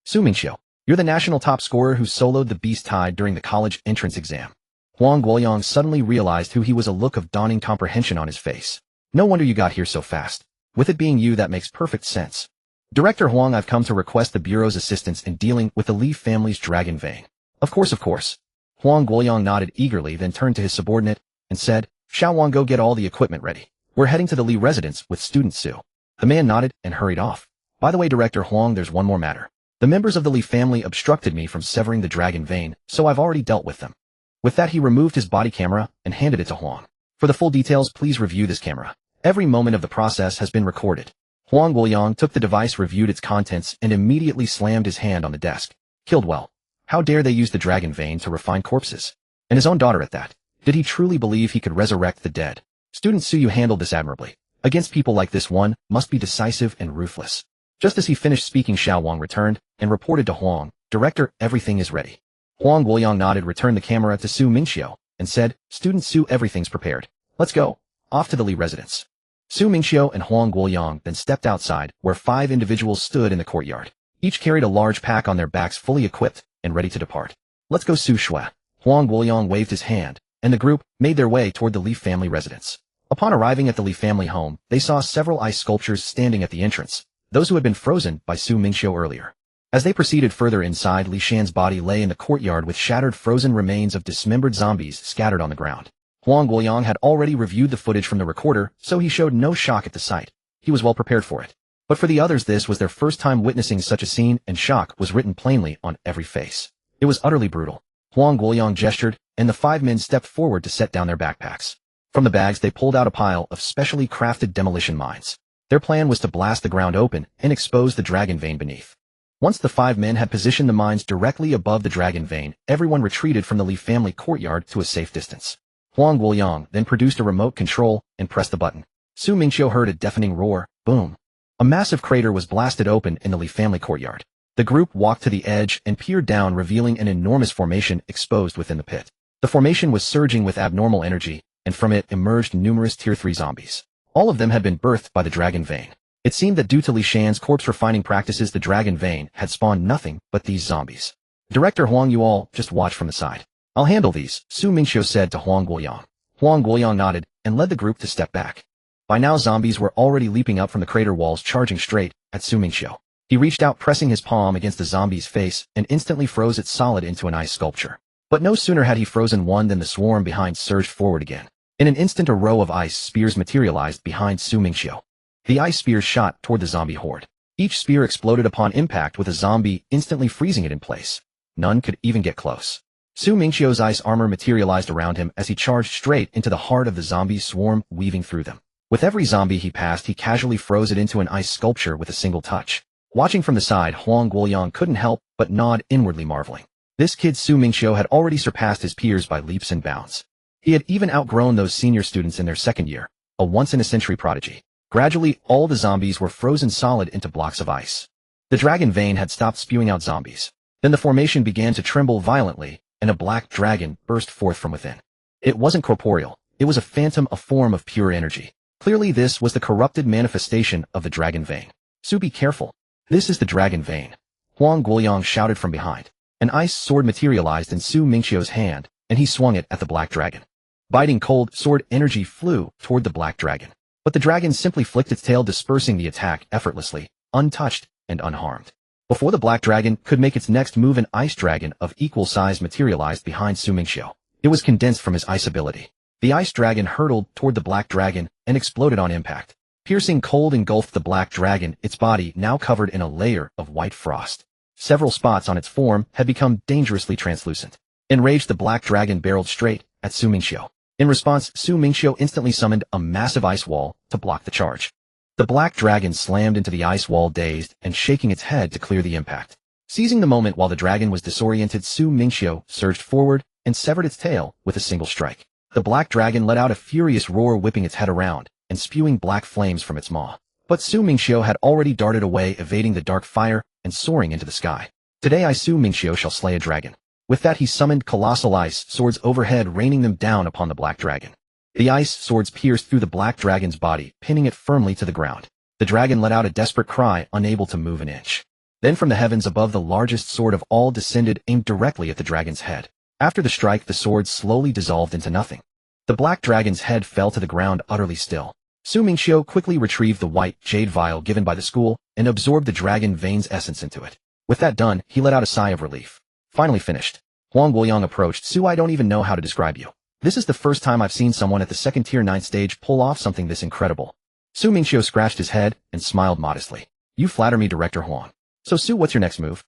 Su Mingqiu. You're the national top scorer who soloed the Beast Tide during the college entrance exam. Huang Guoyang suddenly realized who he was, a look of dawning comprehension on his face. No wonder you got here so fast. With it being you, that makes perfect sense. Director Huang, I've come to request the Bureau's assistance in dealing with the Li family's dragon vein. Of course. Huang Guoyang nodded eagerly, then turned to his subordinate and said, Xiao Wang, go get all the equipment ready. We're heading to the Li residence with student Su. The man nodded and hurried off. By the way, Director Huang, there's one more matter. The members of the Li family obstructed me from severing the dragon vein, so I've already dealt with them. With that, he removed his body camera and handed it to Huang. For the full details, please review this camera. Every moment of the process has been recorded. Huang Guoyang took the device, reviewed its contents, and immediately slammed his hand on the desk. Killed well. How dare they use the dragon vein to refine corpses? And his own daughter at that. Did he truly believe he could resurrect the dead? Student Su, you handled this admirably. Against people like this, one must be decisive and ruthless. Just as he finished speaking, Xiao Wang returned and reported to Huang, Director, everything is ready. Huang Guoyang nodded, returned the camera to Su Mingqiu, and said, Student Su, everything's prepared. Let's go. Off to the Li residence. Su Mingqiu and Huang Guoyang then stepped outside, where 5 individuals stood in the courtyard. Each carried a large pack on their backs, fully equipped and ready to depart. Let's go, Su Shui. Huang Guoyang waved his hand, and the group made their way toward the Li family residence. Upon arriving at the Li family home, they saw several ice sculptures standing at the entrance, those who had been frozen by Su Mingqiu earlier. As they proceeded further inside, Li Shan's body lay in the courtyard with shattered frozen remains of dismembered zombies scattered on the ground. Huang Guoyang had already reviewed the footage from the recorder, so he showed no shock at the sight. He was well prepared for it. But for the others, this was their first time witnessing such a scene, and shock was written plainly on every face. It was utterly brutal. Huang Guoyang gestured, and the 5 men stepped forward to set down their backpacks. From the bags, they pulled out a pile of specially crafted demolition mines. Their plan was to blast the ground open and expose the dragon vein beneath. Once the 5 men had positioned the mines directly above the dragon vein, everyone retreated from the Li family courtyard to a safe distance. Huang Guoyang then produced a remote control and pressed the button. Su Mingqiu heard a deafening roar. Boom. A massive crater was blasted open in the Li family courtyard. The group walked to the edge and peered down, revealing an enormous formation exposed within the pit. The formation was surging with abnormal energy, and from it emerged numerous Tier 3 zombies. All of them had been birthed by the dragon vein. It seemed that due to Li Shan's corpse refining practices, the dragon vein had spawned nothing but these zombies. Director Huang, you all just watch from the side. I'll handle these, Su Mingqiu said to Huang Guoyang. Huang Guoyang nodded and led the group to step back. By now, zombies were already leaping up from the crater walls, charging straight at Su Mingqiu. He reached out, pressing his palm against the zombie's face, and instantly froze it solid into an ice sculpture. But no sooner had he frozen one than the swarm behind surged forward again. In an instant, a row of ice spears materialized behind Su Mingqiu. The ice spears shot toward the zombie horde. Each spear exploded upon impact, with a zombie instantly freezing it in place. None could even get close. Su Mingqiu's ice armor materialized around him as he charged straight into the heart of the zombie swarm, weaving through them. With every zombie he passed, he casually froze it into an ice sculpture with a single touch. Watching from the side, Huang Guoyang couldn't help but nod, inwardly marveling. This kid Su Mingqiu had already surpassed his peers by leaps and bounds. He had even outgrown those senior students in their second year, a once-in-a-century prodigy. Gradually, all the zombies were frozen solid into blocks of ice. The dragon vein had stopped spewing out zombies. Then the formation began to tremble violently, and a black dragon burst forth from within. It wasn't corporeal. It was a phantom, a form of pure energy. Clearly this was the corrupted manifestation of the dragon vein. Su, be careful. This is the dragon vein. Huang Guoyang shouted from behind. An ice sword materialized in Su Mingqiu's hand, and he swung it at the black dragon. Biting cold sword energy flew toward the black dragon. But the dragon simply flicked its tail, dispersing the attack effortlessly, untouched and unharmed. Before the black dragon could make its next move, an ice dragon of equal size materialized behind Su Mingqiu. It was condensed from his ice ability. The ice dragon hurtled toward the black dragon and exploded on impact. Piercing cold engulfed the black dragon, its body now covered in a layer of white frost. Several spots on its form had become dangerously translucent. Enraged, the black dragon barreled straight at Su Mingqiu. In response, Su Mingqiu instantly summoned a massive ice wall to block the charge. The black dragon slammed into the ice wall, dazed and shaking its head to clear the impact. Seizing the moment while the dragon was disoriented, Su Mingqiu surged forward and severed its tail with a single strike. The black dragon let out a furious roar, whipping its head around and spewing black flames from its maw. But Su Mingqiu had already darted away, evading the dark fire and soaring into the sky. Today I, Su Mingqiu, shall slay a dragon. With that he summoned colossal ice swords overhead, raining them down upon the black dragon. The ice swords pierced through the black dragon's body, pinning it firmly to the ground. The dragon let out a desperate cry, unable to move an inch. Then from the heavens above, the largest sword of all descended, aimed directly at the dragon's head. After the strike, the sword slowly dissolved into nothing. The black dragon's head fell to the ground, utterly still. Su Mingqiu quickly retrieved the white jade vial given by the school and absorbed the dragon vein's essence into it. With that done, he let out a sigh of relief. Finally finished. Huang Guoyang approached. Su, I don't even know how to describe you. This is the first time I've seen someone at the second tier 9th stage pull off something this incredible. Su Mingqiu scratched his head and smiled modestly. You flatter me, Director Huang. So Su, what's your next move?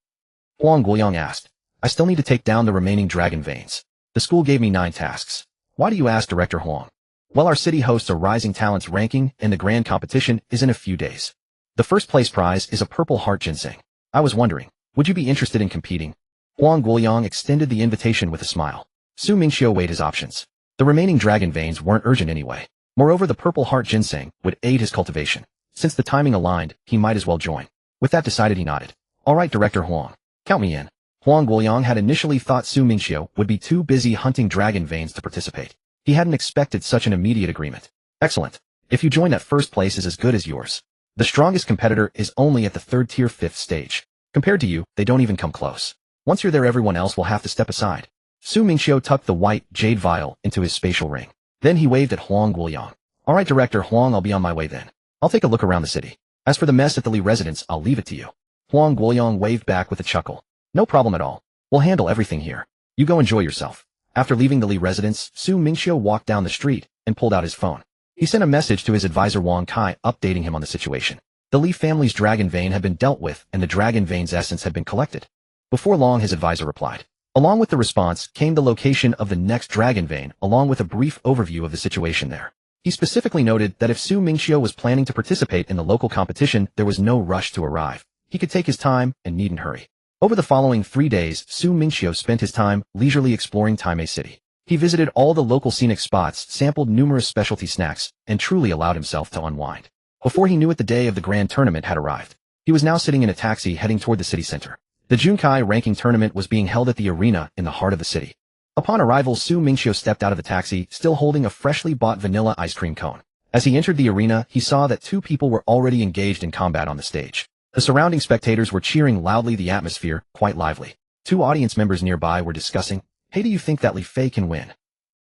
Huang Guoyang asked. I still need to take down the remaining dragon veins. The school gave me 9 tasks. Why do you ask, Director Huang? Well, our city hosts a rising talents ranking and the grand competition is in a few days. The first place prize is a purple heart ginseng. I was wondering, would you be interested in competing? Huang Guoyang extended the invitation with a smile. Su Mingqiu weighed his options. The remaining dragon veins weren't urgent anyway. Moreover, the purple heart ginseng would aid his cultivation. Since the timing aligned, he might as well join. With that decided, he nodded. All right, Director Huang. Count me in. Huang Guoyang had initially thought Su Mingqiu would be too busy hunting dragon veins to participate. He hadn't expected such an immediate agreement. Excellent. If you join, that first place is as good as yours. The strongest competitor is only at the 3rd tier 5th stage. Compared to you, they don't even come close. Once you're there, everyone else will have to step aside. Su Mingqiu tucked the white jade vial into his spatial ring. Then he waved at Huang Guoyang. All right, Director Huang, I'll be on my way then. I'll take a look around the city. As for the mess at the Li residence, I'll leave it to you. Huang Guoyang waved back with a chuckle. No problem at all. We'll handle everything here. You go enjoy yourself. After leaving the Li residence, Su Mingqiu walked down the street and pulled out his phone. He sent a message to his advisor Wang Kai, updating him on the situation. The Li family's dragon vein had been dealt with and the dragon vein's essence had been collected. Before long, his advisor replied. Along with the response came the location of the next dragon vein, along with a brief overview of the situation there. He specifically noted that if Su Mingqiu was planning to participate in the local competition, there was no rush to arrive. He could take his time and needn't hurry. Over the following 3 days, Su Mingqiu spent his time leisurely exploring Taimei City. He visited all the local scenic spots, sampled numerous specialty snacks, and truly allowed himself to unwind. Before he knew it, the day of the grand tournament had arrived. He was now sitting in a taxi heading toward the city center. The Junkai ranking tournament was being held at the arena in the heart of the city. Upon arrival, Su Mingqiu stepped out of the taxi, still holding a freshly bought vanilla ice cream cone. As he entered the arena, he saw that 2 people were already engaged in combat on the stage. The surrounding spectators were cheering loudly, the atmosphere quite lively. 2 audience members nearby were discussing, "Hey, do you think that Li Fei can win?"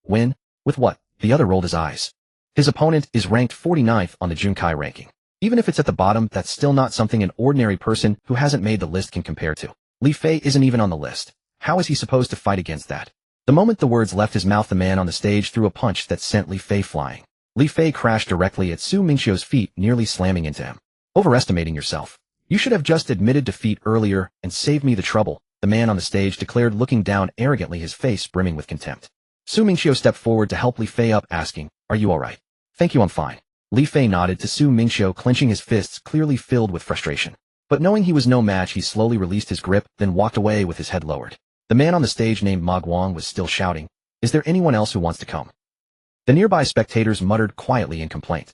Win? With what? The other rolled his eyes. His opponent is ranked 49th on the Junkai ranking. Even if it's at the bottom, that's still not something an ordinary person who hasn't made the list can compare to. Li Fei isn't even on the list. How is he supposed to fight against that? The moment the words left his mouth, the man on the stage threw a punch that sent Li Fei flying. Li Fei crashed directly at Su Mingqiu's feet, nearly slamming into him. Overestimating yourself. You should have just admitted defeat earlier and saved me the trouble, the man on the stage declared, looking down arrogantly, his face brimming with contempt. Su Mingqiu stepped forward to help Li Fei up, asking, "Are you all right?" "Thank you, I'm fine." Li Fei nodded to Su Mingqiu, clenching his fists, clearly filled with frustration. But knowing he was no match, he slowly released his grip, then walked away with his head lowered. The man on the stage named Ma Guang was still shouting, "Is there anyone else who wants to come?" The nearby spectators muttered quietly in complaint.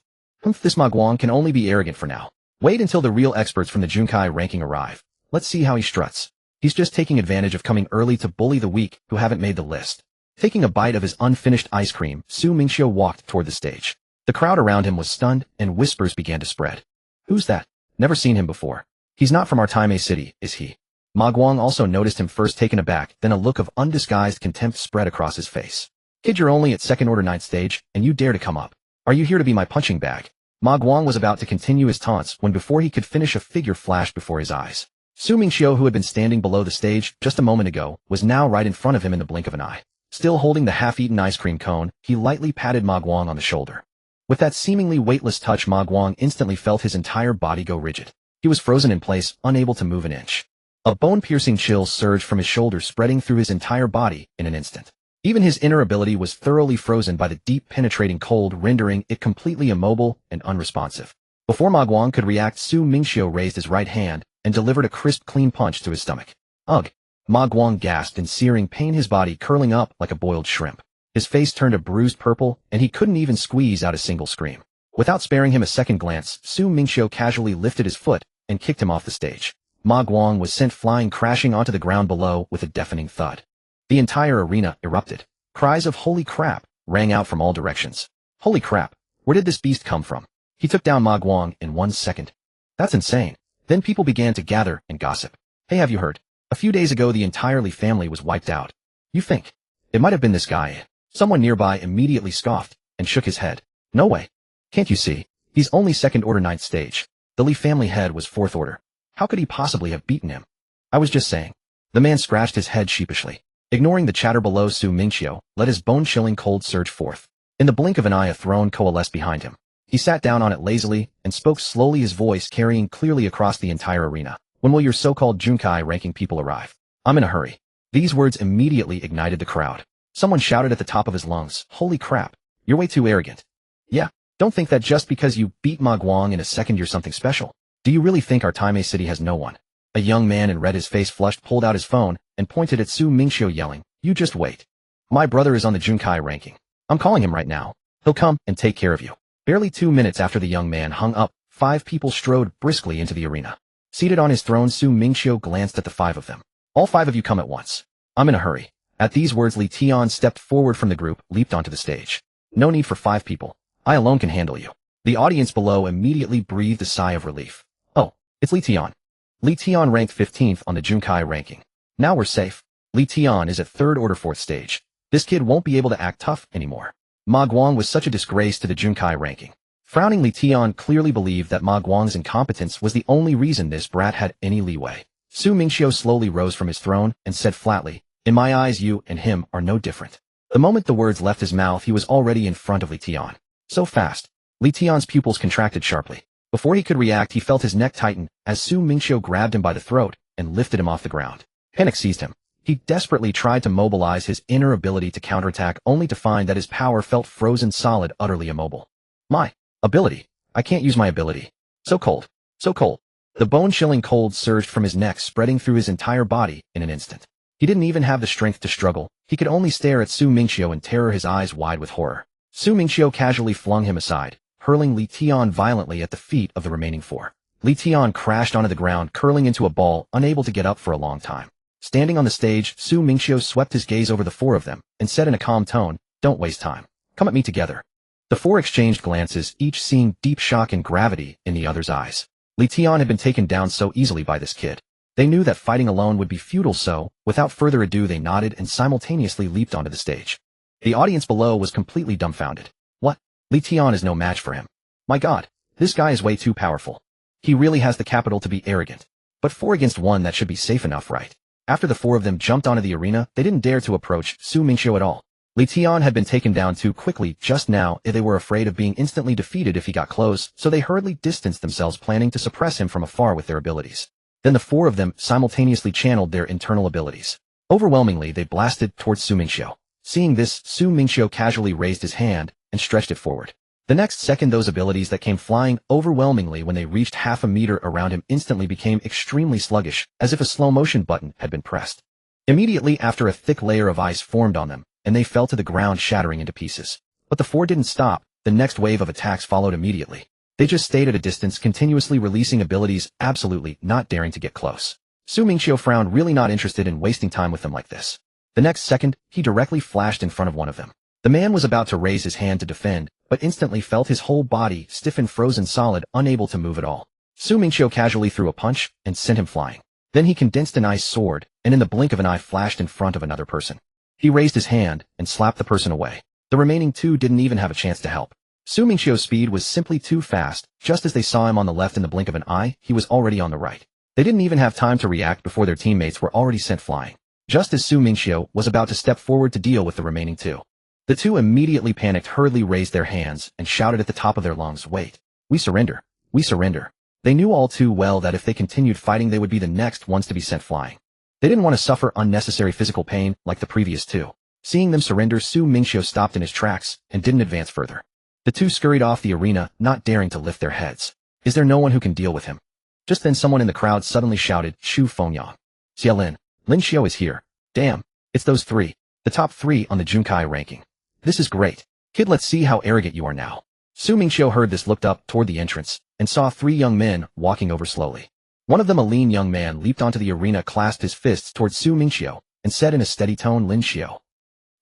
This Ma Guang can only be arrogant for now. Wait until the real experts from the Junkai ranking arrive. Let's see how he struts. He's just taking advantage of coming early to bully the weak who haven't made the list. Taking a bite of his unfinished ice cream, Su Mingqiu walked toward the stage. The crowd around him was stunned, and whispers began to spread. Who's that? Never seen him before. He's not from our Taimei city, is he? Ma Guang also noticed him first, taken aback, then a look of undisguised contempt spread across his face. Kid, you're only at second order ninth stage, and you dare to come up. Are you here to be my punching bag? Ma Guang was about to continue his taunts when before he could finish a figure flashed before his eyes. Su Mingqiu, who had been standing below the stage just a moment ago, was now right in front of him in the blink of an eye. Still holding the half-eaten ice cream cone, he lightly patted Ma Guang on the shoulder. With that seemingly weightless touch, Ma Guang instantly felt his entire body go rigid. He was frozen in place, unable to move an inch. A bone-piercing chill surged from his shoulders, spreading through his entire body in an instant. Even his inner ability was thoroughly frozen by the deep, penetrating cold, rendering it completely immobile and unresponsive. Before Ma Guang could react, Su Mingqiu raised his right hand and delivered a crisp, clean punch to his stomach. Ugh! Ma Guang gasped in searing pain, his body curling up like a boiled shrimp. His face turned a bruised purple, and he couldn't even squeeze out a single scream. Without sparing him a second glance, Su Mingqiu casually lifted his foot and kicked him off the stage. Ma Guang was sent flying, crashing onto the ground below with a deafening thud. The entire arena erupted. Cries of "Holy crap!" rang out from all directions. Holy crap! Where did this beast come from? He took down Ma Guang in 1 second. That's insane. Then people began to gather and gossip. Hey, have you heard? A few days ago the entire Li family was wiped out. You think? It might have been this guy. Someone nearby immediately scoffed and shook his head. No way. Can't you see? He's only second order ninth stage. The Li family head was fourth order. How could he possibly have beaten him? I was just saying. The man scratched his head sheepishly. Ignoring the chatter below, Su Mingqiu let his bone-chilling cold surge forth. In the blink of an eye, a throne coalesced behind him. He sat down on it lazily and spoke slowly, his voice carrying clearly across the entire arena. When will your so-called Junkai ranking people arrive? I'm in a hurry. These words immediately ignited the crowd. Someone shouted at the top of his lungs, holy crap, you're way too arrogant. Yeah, don't think that just because you beat Ma Guang in a second you're something special. Do you really think our Taimei city has no one? A young man in red, his face flushed, pulled out his phone and pointed at Su Mingqiu, yelling, you just wait. My brother is on the Junkai ranking. I'm calling him right now. He'll come and take care of you. Barely 2 minutes after the young man hung up, 5 people strode briskly into the arena. Seated on his throne, Su Mingqiu glanced at the 5 of them. All 5 of you come at once. I'm in a hurry. At these words, Li Tian stepped forward from the group, leaped onto the stage. No need for 5 people. I alone can handle you. The audience below immediately breathed a sigh of relief. Oh, it's Li Tian. Li Tian ranked 15th on the Junkai ranking. Now we're safe. Li Tian is at 3rd order 4th stage. This kid won't be able to act tough anymore. Ma Guang was such a disgrace to the Junkai ranking. Frowning, Li Tian clearly believed that Ma Guang's incompetence was the only reason this brat had any leeway. Su Mingqiu slowly rose from his throne and said flatly, in my eyes you and him are no different. The moment the words left his mouth, he was already in front of Li Tian. So fast. Li Tian's pupils contracted sharply. Before he could react, he felt his neck tighten as Su Mingqiu grabbed him by the throat and lifted him off the ground. Panic seized him. He desperately tried to mobilize his inner ability to counterattack, only to find that his power felt frozen solid, utterly immobile. My ability. I can't use my ability. So cold. So cold. The bone-chilling cold surged from his neck, spreading through his entire body in an instant. He didn't even have the strength to struggle. He could only stare at Su Mingqiu in terror, his eyes wide with horror. Su Mingqiu casually flung him aside, hurling Li Tian violently at the feet of the remaining 4. Li Tian crashed onto the ground, curling into a ball, unable to get up for a long time. Standing on the stage, Su Mingqiu swept his gaze over the 4 of them and said in a calm tone, don't waste time. Come at me together. The 4 exchanged glances, each seeing deep shock and gravity in the other's eyes. Li Tian had been taken down so easily by this kid. They knew that fighting alone would be futile, so, without further ado, they nodded and simultaneously leaped onto the stage. The audience below was completely dumbfounded. What? Li Tian is no match for him. My god, this guy is way too powerful. He really has the capital to be arrogant. But 4 against 1, that should be safe enough, right? After the 4 of them jumped onto the arena, they didn't dare to approach Su Mingqiu at all. Li Tian had been taken down too quickly just now. They were afraid of being instantly defeated if he got close, so they hurriedly distanced themselves, planning to suppress him from afar with their abilities. Then the 4 of them simultaneously channeled their internal abilities. Overwhelmingly, they blasted towards Su Mingqiu. Seeing this, Su Mingqiu casually raised his hand and stretched it forward. The next second, those abilities that came flying overwhelmingly when they reached half a meter around him instantly became extremely sluggish, as if a slow-motion button had been pressed. Immediately after, a thick layer of ice formed on them, and they fell to the ground, shattering into pieces. But the 4 didn't stop. The next wave of attacks followed immediately. They just stayed at a distance, continuously releasing abilities, absolutely not daring to get close. Su Mingqiu frowned, really not interested in wasting time with them like this. The next second, he directly flashed in front of one of them. The man was about to raise his hand to defend, but instantly felt his whole body stiffen, frozen solid, unable to move at all. Su Mingqiu casually threw a punch and sent him flying. Then he condensed an ice sword, and in the blink of an eye flashed in front of another person. He raised his hand and slapped the person away. The remaining two didn't even have a chance to help. Su Mingqiu's speed was simply too fast. Just as they saw him on the left in the blink of an eye, he was already on the right. They didn't even have time to react before their teammates were already sent flying. Just as Su Mingqiu was about to step forward to deal with the remaining two, the two immediately panicked, hurriedly raised their hands, and shouted at the top of their lungs, "Wait! We surrender! We surrender!" They knew all too well that if they continued fighting they would be the next ones to be sent flying. They didn't want to suffer unnecessary physical pain like the previous two. Seeing them surrender, Su Mingqiu stopped in his tracks and didn't advance further. The two scurried off the arena, not daring to lift their heads. Is there no one who can deal with him? Just then someone in the crowd suddenly shouted, "Chu Fengyang! Xiaolin! Lin Xiu is here! Damn! It's those three! The top three on the Junkai ranking! This is great! Kid, let's see how arrogant you are now!" Su Mingqiu heard this, looked up toward the entrance, and saw three young men walking over slowly. One of them, a lean young man, leaped onto the arena, clasped his fists towards Su Mingqiu, and said in a steady tone, "Lin Xiu."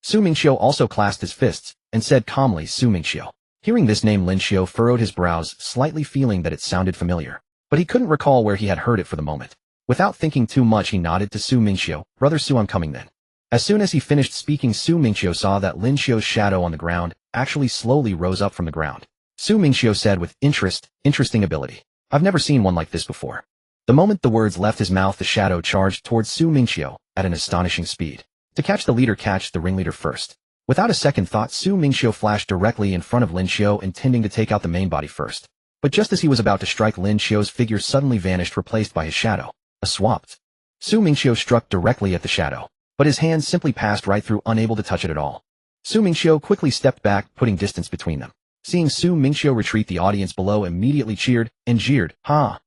Su Mingqiu also clasped his fists, and said calmly, "Su Mingqiu." Hearing this name, Lin Xiu furrowed his brows, slightly feeling that it sounded familiar. But he couldn't recall where he had heard it for the moment. Without thinking too much, he nodded to Su Mingqiu, "Brother Su, I'm coming then." As soon as he finished speaking, Su Mingqiu saw that Lin Xiu's shadow on the ground actually slowly rose up from the ground. Su Mingqiu said with interest, "Interesting ability. I've never seen one like this before." The moment the words left his mouth, the shadow charged towards Su Mingqiu at an astonishing speed. To catch the leader, catch the ringleader first. Without a second thought, Su Mingqiu flashed directly in front of Lin Xiu, intending to take out the main body first. But just as he was about to strike, Lin Xiu's figure suddenly vanished, replaced by his shadow. A swapped. Su Mingqiu struck directly at the shadow, but his hand simply passed right through, unable to touch it at all. Su Mingqiu quickly stepped back, putting distance between them. Seeing Su Mingqiu retreat, the audience below immediately cheered and jeered, "Ha!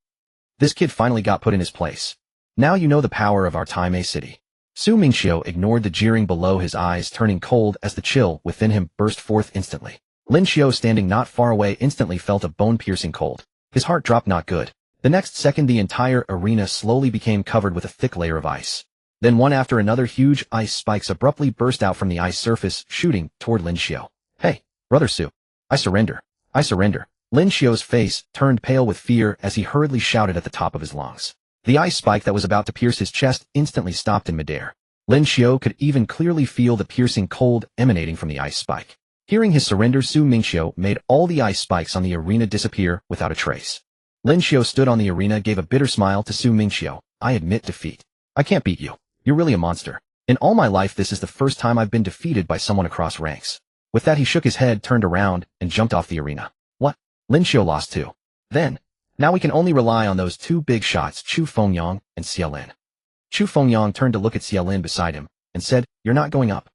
This kid finally got put in his place. Now you know the power of our Taimei city." Su Mingqiu ignored the jeering below, his eyes turning cold as the chill within him burst forth instantly. Lin Xiu, standing not far away, instantly felt a bone-piercing cold. His heart dropped, not good. The next second, the entire arena slowly became covered with a thick layer of ice. Then one after another, huge ice spikes abruptly burst out from the ice surface, shooting toward Lin Xiu. "Hey, Brother Su, I surrender. I surrender." Lin Xiu's face turned pale with fear as he hurriedly shouted at the top of his lungs. The ice spike that was about to pierce his chest instantly stopped in midair. Lin Xiu could even clearly feel the piercing cold emanating from the ice spike. Hearing his surrender, Su Mingqiu made all the ice spikes on the arena disappear without a trace. Lin Xiu stood on the arena, gave a bitter smile to Su Mingqiu. "I admit defeat. I can't beat you. You're really a monster. In all my life, this is the first time I've been defeated by someone across ranks." With that, he shook his head, turned around, and jumped off the arena. "What? Lin Xiu lost too? Then, now we can only rely on those two big shots, Chu Fengyang and Xiaolin." Chu Fengyang turned to look at Xiaolin beside him, and said, "You're not going up."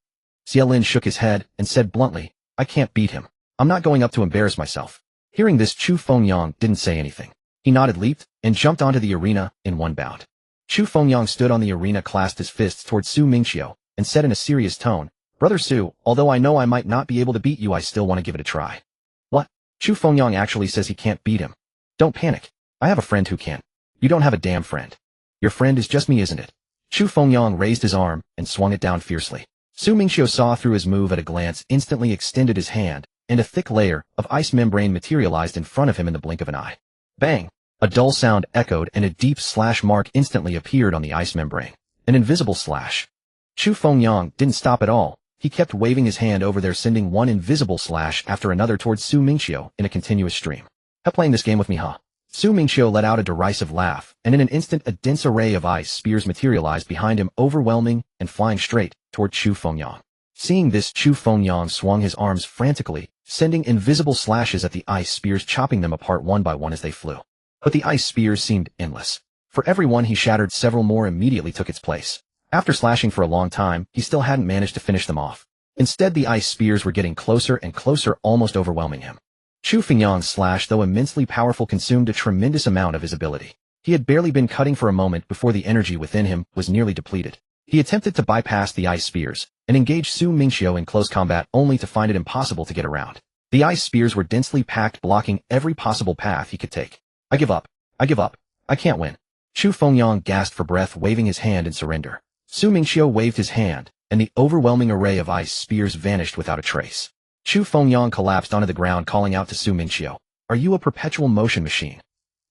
Xiaolin shook his head, and said bluntly, "I can't beat him. I'm not going up to embarrass myself." Hearing this, Chu Fengyang didn't say anything. He nodded, leaped, and jumped onto the arena in one bound. Chu Fengyang stood on the arena, clasped his fists towards Su Mingqiu, and said in a serious tone, "Brother Su, although I know I might not be able to beat you, I still want to give it a try." "What? Chu Fengyang actually says he can't beat him. Don't panic. I have a friend who can." "You don't have a damn friend. Your friend is just me, isn't it?" Chu Fengyang raised his arm and swung it down fiercely. Su Mingqiu saw through his move at a glance, instantly extended his hand, and a thick layer of ice membrane materialized in front of him in the blink of an eye. Bang! A dull sound echoed, and a deep slash mark instantly appeared on the ice membrane. An invisible slash. Chu Fengyang didn't stop at all. He kept waving his hand over there, sending one invisible slash after another towards Su Mingqiu in a continuous stream. "Have playing this game with me, huh?" Su Mingqiu let out a derisive laugh, and in an instant a dense array of ice spears materialized behind him, overwhelming and flying straight toward Chu Fengyang. Seeing this, Chu Fengyang swung his arms frantically, sending invisible slashes at the ice spears, chopping them apart one by one as they flew. But the ice spears seemed endless. For every one he shattered, several more immediately took its place. After slashing for a long time, he still hadn't managed to finish them off. Instead, the ice spears were getting closer and closer, almost overwhelming him. Chu Fengyang's slash, though immensely powerful, consumed a tremendous amount of his ability. He had barely been cutting for a moment before the energy within him was nearly depleted. He attempted to bypass the ice spears and engage Su Mingqiu in close combat, only to find it impossible to get around. The ice spears were densely packed, blocking every possible path he could take. "I give up. I give up. I can't win." Chu Fengyang gasped for breath, waving his hand in surrender. Su Mingqiu waved his hand, and the overwhelming array of ice spears vanished without a trace. Chu Fengyang collapsed onto the ground, calling out to Su Mingqiu, "Are you a perpetual motion machine?"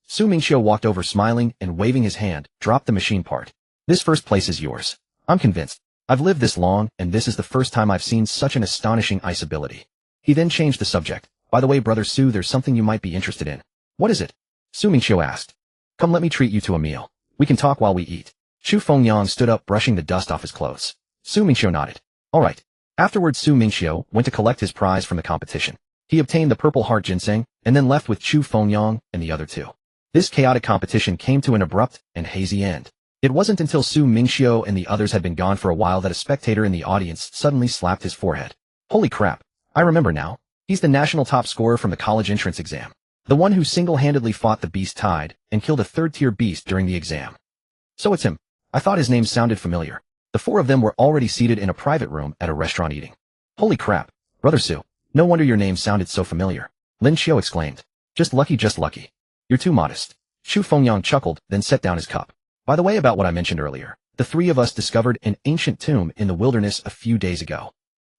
Su Mingqiu walked over, smiling and waving his hand, dropped the machine part. "This first place is yours. I'm convinced. I've lived this long, and this is the first time I've seen such an astonishing ice ability." He then changed the subject. "By the way, Brother Su, there's something you might be interested in." "What is it?" Su Mingqiu asked. "Come, let me treat you to a meal. We can talk while we eat." Chu Fengyang stood up, brushing the dust off his clothes. Su Mingqiu nodded. "All right." Afterwards, Su Mingqiu went to collect his prize from the competition. He obtained the purple heart ginseng, and then left with Chu Fengyang and the other two. This chaotic competition came to an abrupt and hazy end. It wasn't until Su Mingqiu and the others had been gone for a while that a spectator in the audience suddenly slapped his forehead. "Holy crap. I remember now. He's the national top scorer from the college entrance exam. The one who single-handedly fought the beast tide and killed a third-tier beast during the exam. So it's him. I thought his name sounded familiar." The four of them were already seated in a private room at a restaurant eating. "Holy crap, Brother Su. No wonder your name sounded so familiar," Lin Xiu exclaimed. Just lucky, just lucky. You're too modest." Chu Fengyang chuckled, then set down his cup. "By the way, about what I mentioned earlier, the three of us discovered an ancient tomb in the wilderness a few days ago.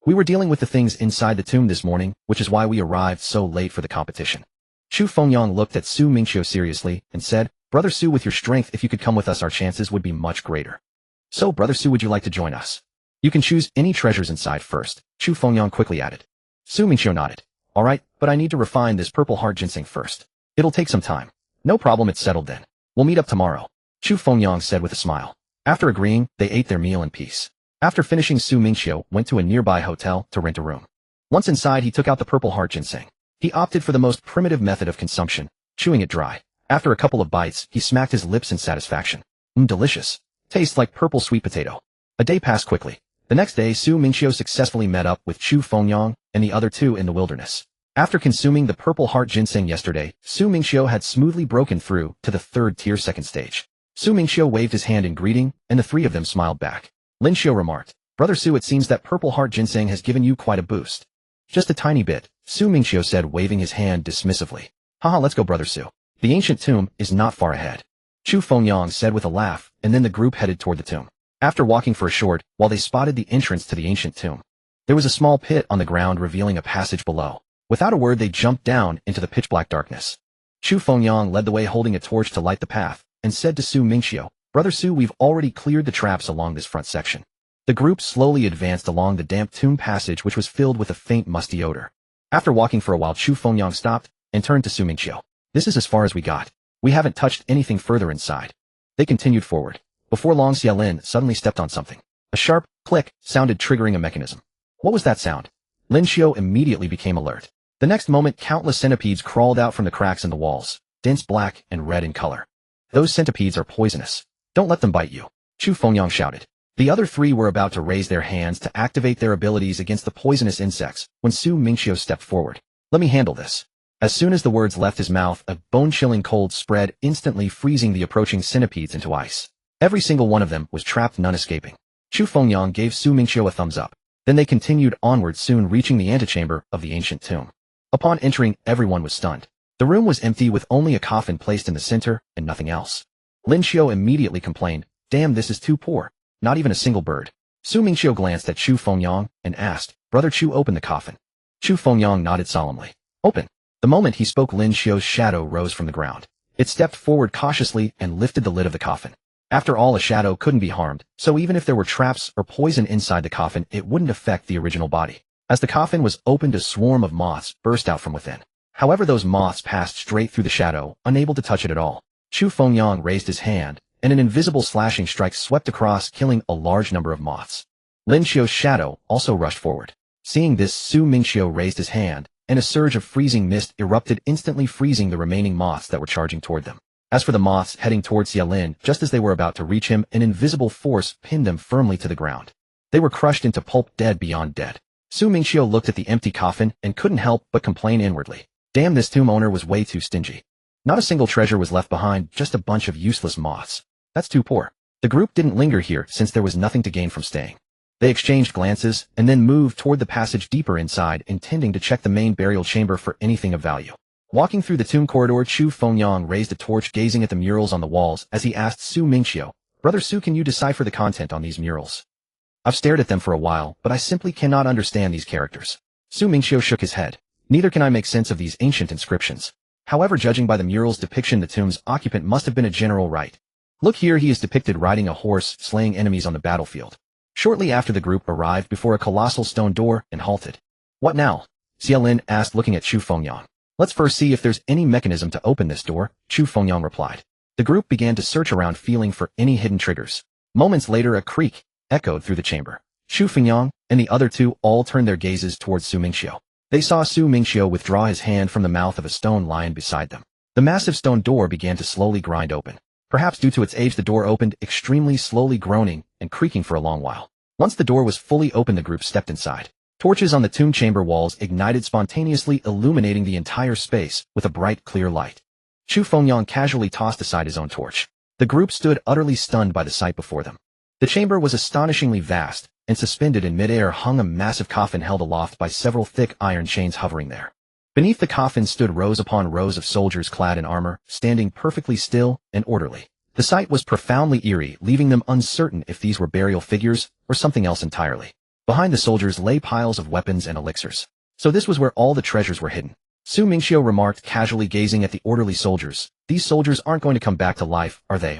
We were dealing with the things inside the tomb this morning, which is why we arrived so late for the competition." Chu Fengyang looked at Su Mingqiu seriously and said, "Brother Su, with your strength, if you could come with us, our chances would be much greater." "So, Brother Su, would you like to join us? You can choose any treasures inside first," Chu Fengyang quickly added. Su Mingqiu nodded. "All right, but I need to refine this purple heart ginseng first. It'll take some time." "No problem, it's settled then. We'll meet up tomorrow," Chu Fengyang said with a smile. After agreeing, they ate their meal in peace. After finishing, Su Mingqiu went to a nearby hotel to rent a room. Once inside, he took out the purple heart ginseng. He opted for the most primitive method of consumption, chewing it dry. After a couple of bites, he smacked his lips in satisfaction. Delicious. Tastes like purple sweet potato. A day passed quickly. The next day, Su Mingqiu successfully met up with Chu Fengyang and the other two in the wilderness. After consuming the purple heart ginseng yesterday, Su Mingqiu had smoothly broken through to the third-tier second stage. Su Mingqiu waved his hand in greeting, and the three of them smiled back. Lin Xiu remarked, "Brother Su, it seems that purple heart ginseng has given you quite a boost." "Just a tiny bit," Su Mingqiu said, waving his hand dismissively. "Haha, let's go, Brother Su. The ancient tomb is not far ahead," Chu Fengyang said with a laugh, and then the group headed toward the tomb. After walking for a short while, they spotted the entrance to the ancient tomb. There was a small pit on the ground revealing a passage below. Without a word, they jumped down into the pitch-black darkness. Chu Fengyang led the way, holding a torch to light the path, and said to Su Mingqiu, "Brother Su, we've already cleared the traps along this front section." The group slowly advanced along the damp tomb passage, which was filled with a faint musty odor. After walking for a while, Chu Fengyang stopped and turned to Su Mingqiu. "This is as far as we got. We haven't touched anything further inside." They continued forward. Before long, Xiaolin suddenly stepped on something. A sharp click sounded, triggering a mechanism. What was that sound? Lin Xiu immediately became alert. The next moment, countless centipedes crawled out from the cracks in the walls, dense black and red in color. "Those centipedes are poisonous. Don't let them bite you," Chu Fengyang shouted. The other three were about to raise their hands to activate their abilities against the poisonous insects when Su Mingqiu stepped forward. "Let me handle this." As soon as the words left his mouth, a bone-chilling cold spread, instantly freezing the approaching centipedes into ice. Every single one of them was trapped, none escaping. Chu Fengyang gave Su Mingqiu a thumbs up. Then they continued onward, soon reaching the antechamber of the ancient tomb. Upon entering, everyone was stunned. The room was empty, with only a coffin placed in the center and nothing else. Lin Xiu immediately complained, "Damn, this is too poor. Not even a single bird." Su Mingqiu glanced at Chu Fengyang and asked, "Brother Chu, open the coffin." Chu Fengyang nodded solemnly. "Open." The moment he spoke, Lin Xiu's shadow rose from the ground. It stepped forward cautiously and lifted the lid of the coffin. After all, a shadow couldn't be harmed, so even if there were traps or poison inside the coffin, it wouldn't affect the original body. As the coffin was opened, a swarm of moths burst out from within. However, those moths passed straight through the shadow, unable to touch it at all. Chu Fengyang raised his hand, and an invisible slashing strike swept across, killing a large number of moths. Lin Xiu's shadow also rushed forward. Seeing this, Su Mingqiu raised his hand, and a surge of freezing mist erupted, instantly freezing the remaining moths that were charging toward them. As for the moths heading towards Xiaolin, just as they were about to reach him, an invisible force pinned them firmly to the ground. They were crushed into pulp, dead beyond dead. Su Mingqiu looked at the empty coffin and couldn't help but complain inwardly. Damn, this tomb owner was way too stingy. Not a single treasure was left behind, just a bunch of useless moths. That's too poor. The group didn't linger here since there was nothing to gain from staying. They exchanged glances and then moved toward the passage deeper inside, intending to check the main burial chamber for anything of value. Walking through the tomb corridor, Chu Fengyang raised a torch gazing at the murals on the walls as he asked Su Mingqiu, "Brother Su, can you decipher the content on these murals? I've stared at them for a while, but I simply cannot understand these characters." Su Mingqiu shook his head. "Neither can I make sense of these ancient inscriptions. However, judging by the mural's depiction, the tomb's occupant must have been a general right. Look here, he is depicted riding a horse, slaying enemies on the battlefield." Shortly after, the group arrived before a colossal stone door and halted. "What now?" Xiaolin asked, looking at Chu Fengyang. "Let's first see if there's any mechanism to open this door," Chu Fengyang replied. The group began to search around, feeling for any hidden triggers. Moments later, a creak echoed through the chamber. Chu Fengyang and the other two all turned their gazes towards Su Mingqiu. They saw Su Mingqiu withdraw his hand from the mouth of a stone lion beside them. The massive stone door began to slowly grind open. Perhaps due to its age, the door opened extremely slowly, groaning and creaking for a long while. Once the door was fully open, the group stepped inside. Torches on the tomb chamber walls ignited spontaneously, illuminating the entire space with a bright, clear light. Chu Fengyang casually tossed aside his own torch. The group stood utterly stunned by the sight before them. The chamber was astonishingly vast, and suspended in midair hung a massive coffin held aloft by several thick iron chains hovering there. Beneath the coffin stood rows upon rows of soldiers clad in armor, standing perfectly still and orderly. The sight was profoundly eerie, leaving them uncertain if these were burial figures or something else entirely. Behind the soldiers lay piles of weapons and elixirs. So this was where all the treasures were hidden. Su Mingqiu remarked, casually gazing at the orderly soldiers. "These soldiers aren't going to come back to life, are they?"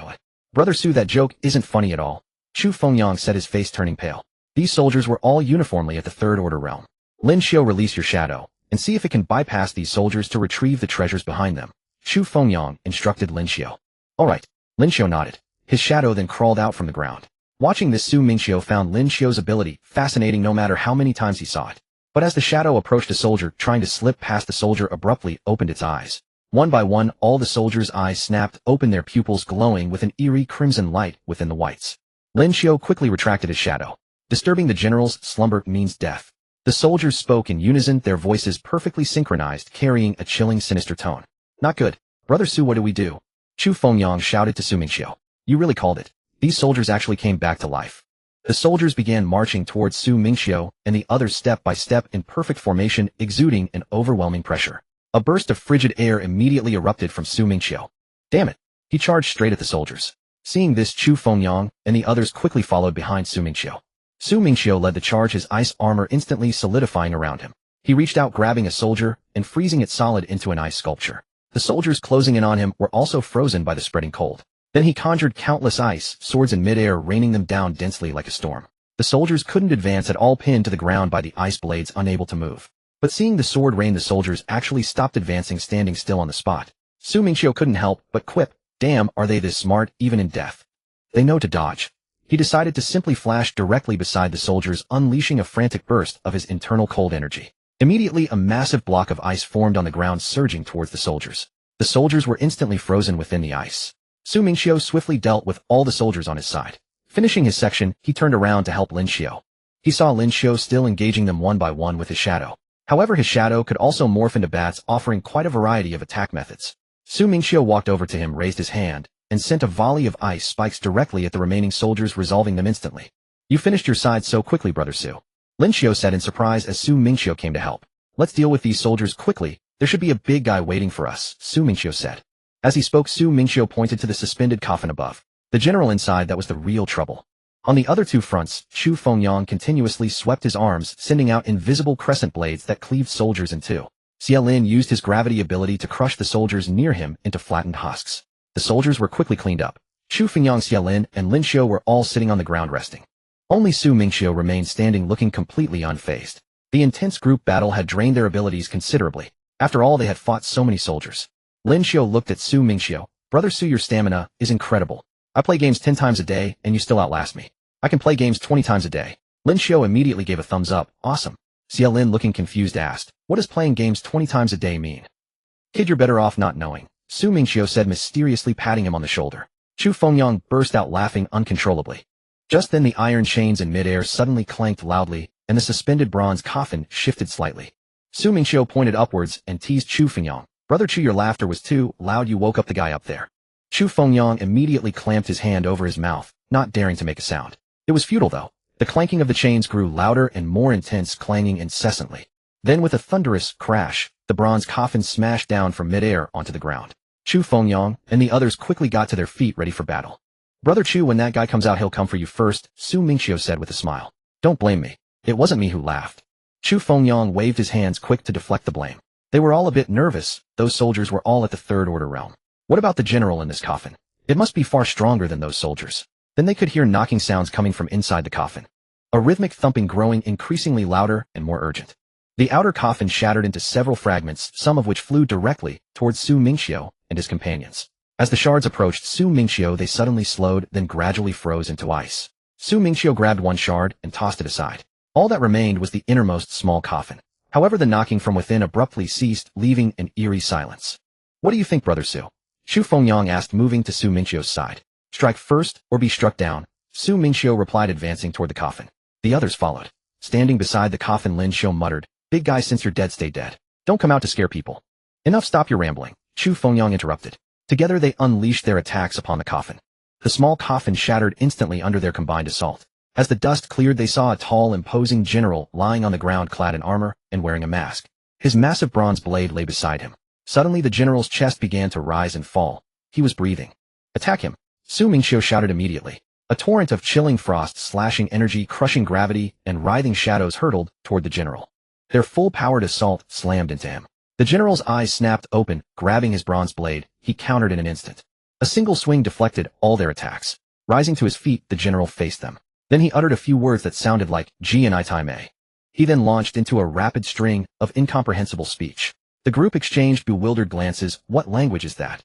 "Brother Su, that joke isn't funny at all," Chu Fengyang said, his face turning pale. "These soldiers were all uniformly at the Third Order realm. Lin Xiu, release your shadow, and see if it can bypass these soldiers to retrieve the treasures behind them," Chu Fengyang instructed Lin Xiu. "All right." Lin Xiu nodded. His shadow then crawled out from the ground. Watching this, Su Mingqiu found Lin Xiu's ability fascinating no matter how many times he saw it. But as the shadow approached a soldier, trying to slip past, the soldier abruptly opened its eyes. One by one, all the soldiers' eyes snapped open, their pupils glowing with an eerie crimson light within the whites. Lin Xiu quickly retracted his shadow. "Disturbing the general's slumber means death." The soldiers spoke in unison, their voices perfectly synchronized, carrying a chilling, sinister tone. "Not good. Brother Su, what do we do?" Chu Fengyang shouted to Su Mingqiu. "You really called it. These soldiers actually came back to life." The soldiers began marching towards Su Mingqiu and the others step by step in perfect formation, exuding an overwhelming pressure. A burst of frigid air immediately erupted from Su Mingqiu. "Damn it!" He charged straight at the soldiers. Seeing this, Chu Fengyang and the others quickly followed behind Su Mingqiu. Su Mingqiu led the charge, his ice armor instantly solidifying around him. He reached out, grabbing a soldier and freezing it solid into an ice sculpture. The soldiers closing in on him were also frozen by the spreading cold. Then he conjured countless ice swords in midair, raining them down densely like a storm. The soldiers couldn't advance at all, pinned to the ground by the ice blades, unable to move. But seeing the sword rain, the soldiers actually stopped advancing, standing still on the spot. Su Mingqiu couldn't help but quip, "Damn, are they this smart, even in death? They know to dodge." He decided to simply flash directly beside the soldiers, unleashing a frantic burst of his internal cold energy. Immediately, a massive block of ice formed on the ground, surging towards the soldiers. The soldiers were instantly frozen within the ice. Su Mingqiu swiftly dealt with all the soldiers on his side. Finishing his section, he turned around to help Lin Xiu. He saw Lin Xiu still engaging them one by one with his shadow. However, his shadow could also morph into bats, offering quite a variety of attack methods. Su Mingqiu walked over to him, raised his hand, and sent a volley of ice spikes directly at the remaining soldiers, resolving them instantly. "You finished your side so quickly, Brother Su," Lin Xiu said in surprise as Su Mingqiu came to help. "Let's deal with these soldiers quickly. There should be a big guy waiting for us," Su Mingqiu said. As he spoke, Su Mingqiu pointed to the suspended coffin above. The general inside, that was the real trouble. On the other two fronts, Chu Fengyang continuously swept his arms, sending out invisible crescent blades that cleaved soldiers in two. Xiaolin used his gravity ability to crush the soldiers near him into flattened husks. The soldiers were quickly cleaned up. Chu Fengyang, Xiaolin, and Lin Xiu were all sitting on the ground resting. Only Su Mingqiu remained standing, looking completely unfazed. The intense group battle had drained their abilities considerably. After all, they had fought so many soldiers. Lin Xiu looked at Su Mingqiu. "Brother Su, your stamina is incredible. I play games 10 times a day, and you still outlast me. I can play games 20 times a day." Lin Xiu immediately gave a thumbs up. "Awesome." Xiaolin, looking confused, asked, "What does playing games 20 times a day mean?" "Kid, you're better off not knowing," Su Mingqiu said, mysteriously patting him on the shoulder. Chu Fengyang burst out laughing uncontrollably. Just then, the iron chains in midair suddenly clanked loudly, and the suspended bronze coffin shifted slightly. Su Mingqiu pointed upwards and teased Chu Fengyang. "Brother Chu, your laughter was too loud. You woke up the guy up there." Chu Fengyang immediately clamped his hand over his mouth, not daring to make a sound. It was futile, though. The clanking of the chains grew louder and more intense, clanging incessantly. Then with a thunderous crash, the bronze coffin smashed down from midair onto the ground. Chu Fengyang and the others quickly got to their feet ready for battle. "Brother Chu, when that guy comes out he'll come for you first," Su Mingqiu said with a smile. "Don't blame me. It wasn't me who laughed." Chu Fengyang waved his hands quick to deflect the blame. They were all a bit nervous. Those soldiers were all at the third order realm. What about the general in this coffin? It must be far stronger than those soldiers. Then they could hear knocking sounds coming from inside the coffin. A rhythmic thumping growing increasingly louder and more urgent. The outer coffin shattered into several fragments, some of which flew directly towards Su Mingqiu and his companions. As the shards approached Su Mingqiu, they suddenly slowed, then gradually froze into ice. Su Mingqiu grabbed one shard and tossed it aside. All that remained was the innermost small coffin. However, the knocking from within abruptly ceased, leaving an eerie silence. "What do you think, Brother Su?" Chu Fengyang asked, moving to Su Mingqiu's side. "Strike first, or be struck down," Su Mingqiu replied, advancing toward the coffin. The others followed. Standing beside the coffin, Lin Xiu muttered, "Big guy, since you're dead, stay dead. Don't come out to scare people." "Enough, stop your rambling," Chu Fengyang interrupted. Together they unleashed their attacks upon the coffin. The small coffin shattered instantly under their combined assault. As the dust cleared, they saw a tall, imposing general lying on the ground clad in armor and wearing a mask. His massive bronze blade lay beside him. Suddenly the general's chest began to rise and fall. He was breathing. "Attack him!" Su Mingqiu shouted immediately. A torrent of chilling frost, slashing energy, crushing gravity, and writhing shadows hurtled toward the general. Their full-powered assault slammed into him. The general's eyes snapped open. Grabbing his bronze blade, he countered in an instant. A single swing deflected all their attacks. Rising to his feet, the general faced them. Then he uttered a few words that sounded like "Jian Tai Mei." He then launched into a rapid string of incomprehensible speech. The group exchanged bewildered glances. "What language is that?"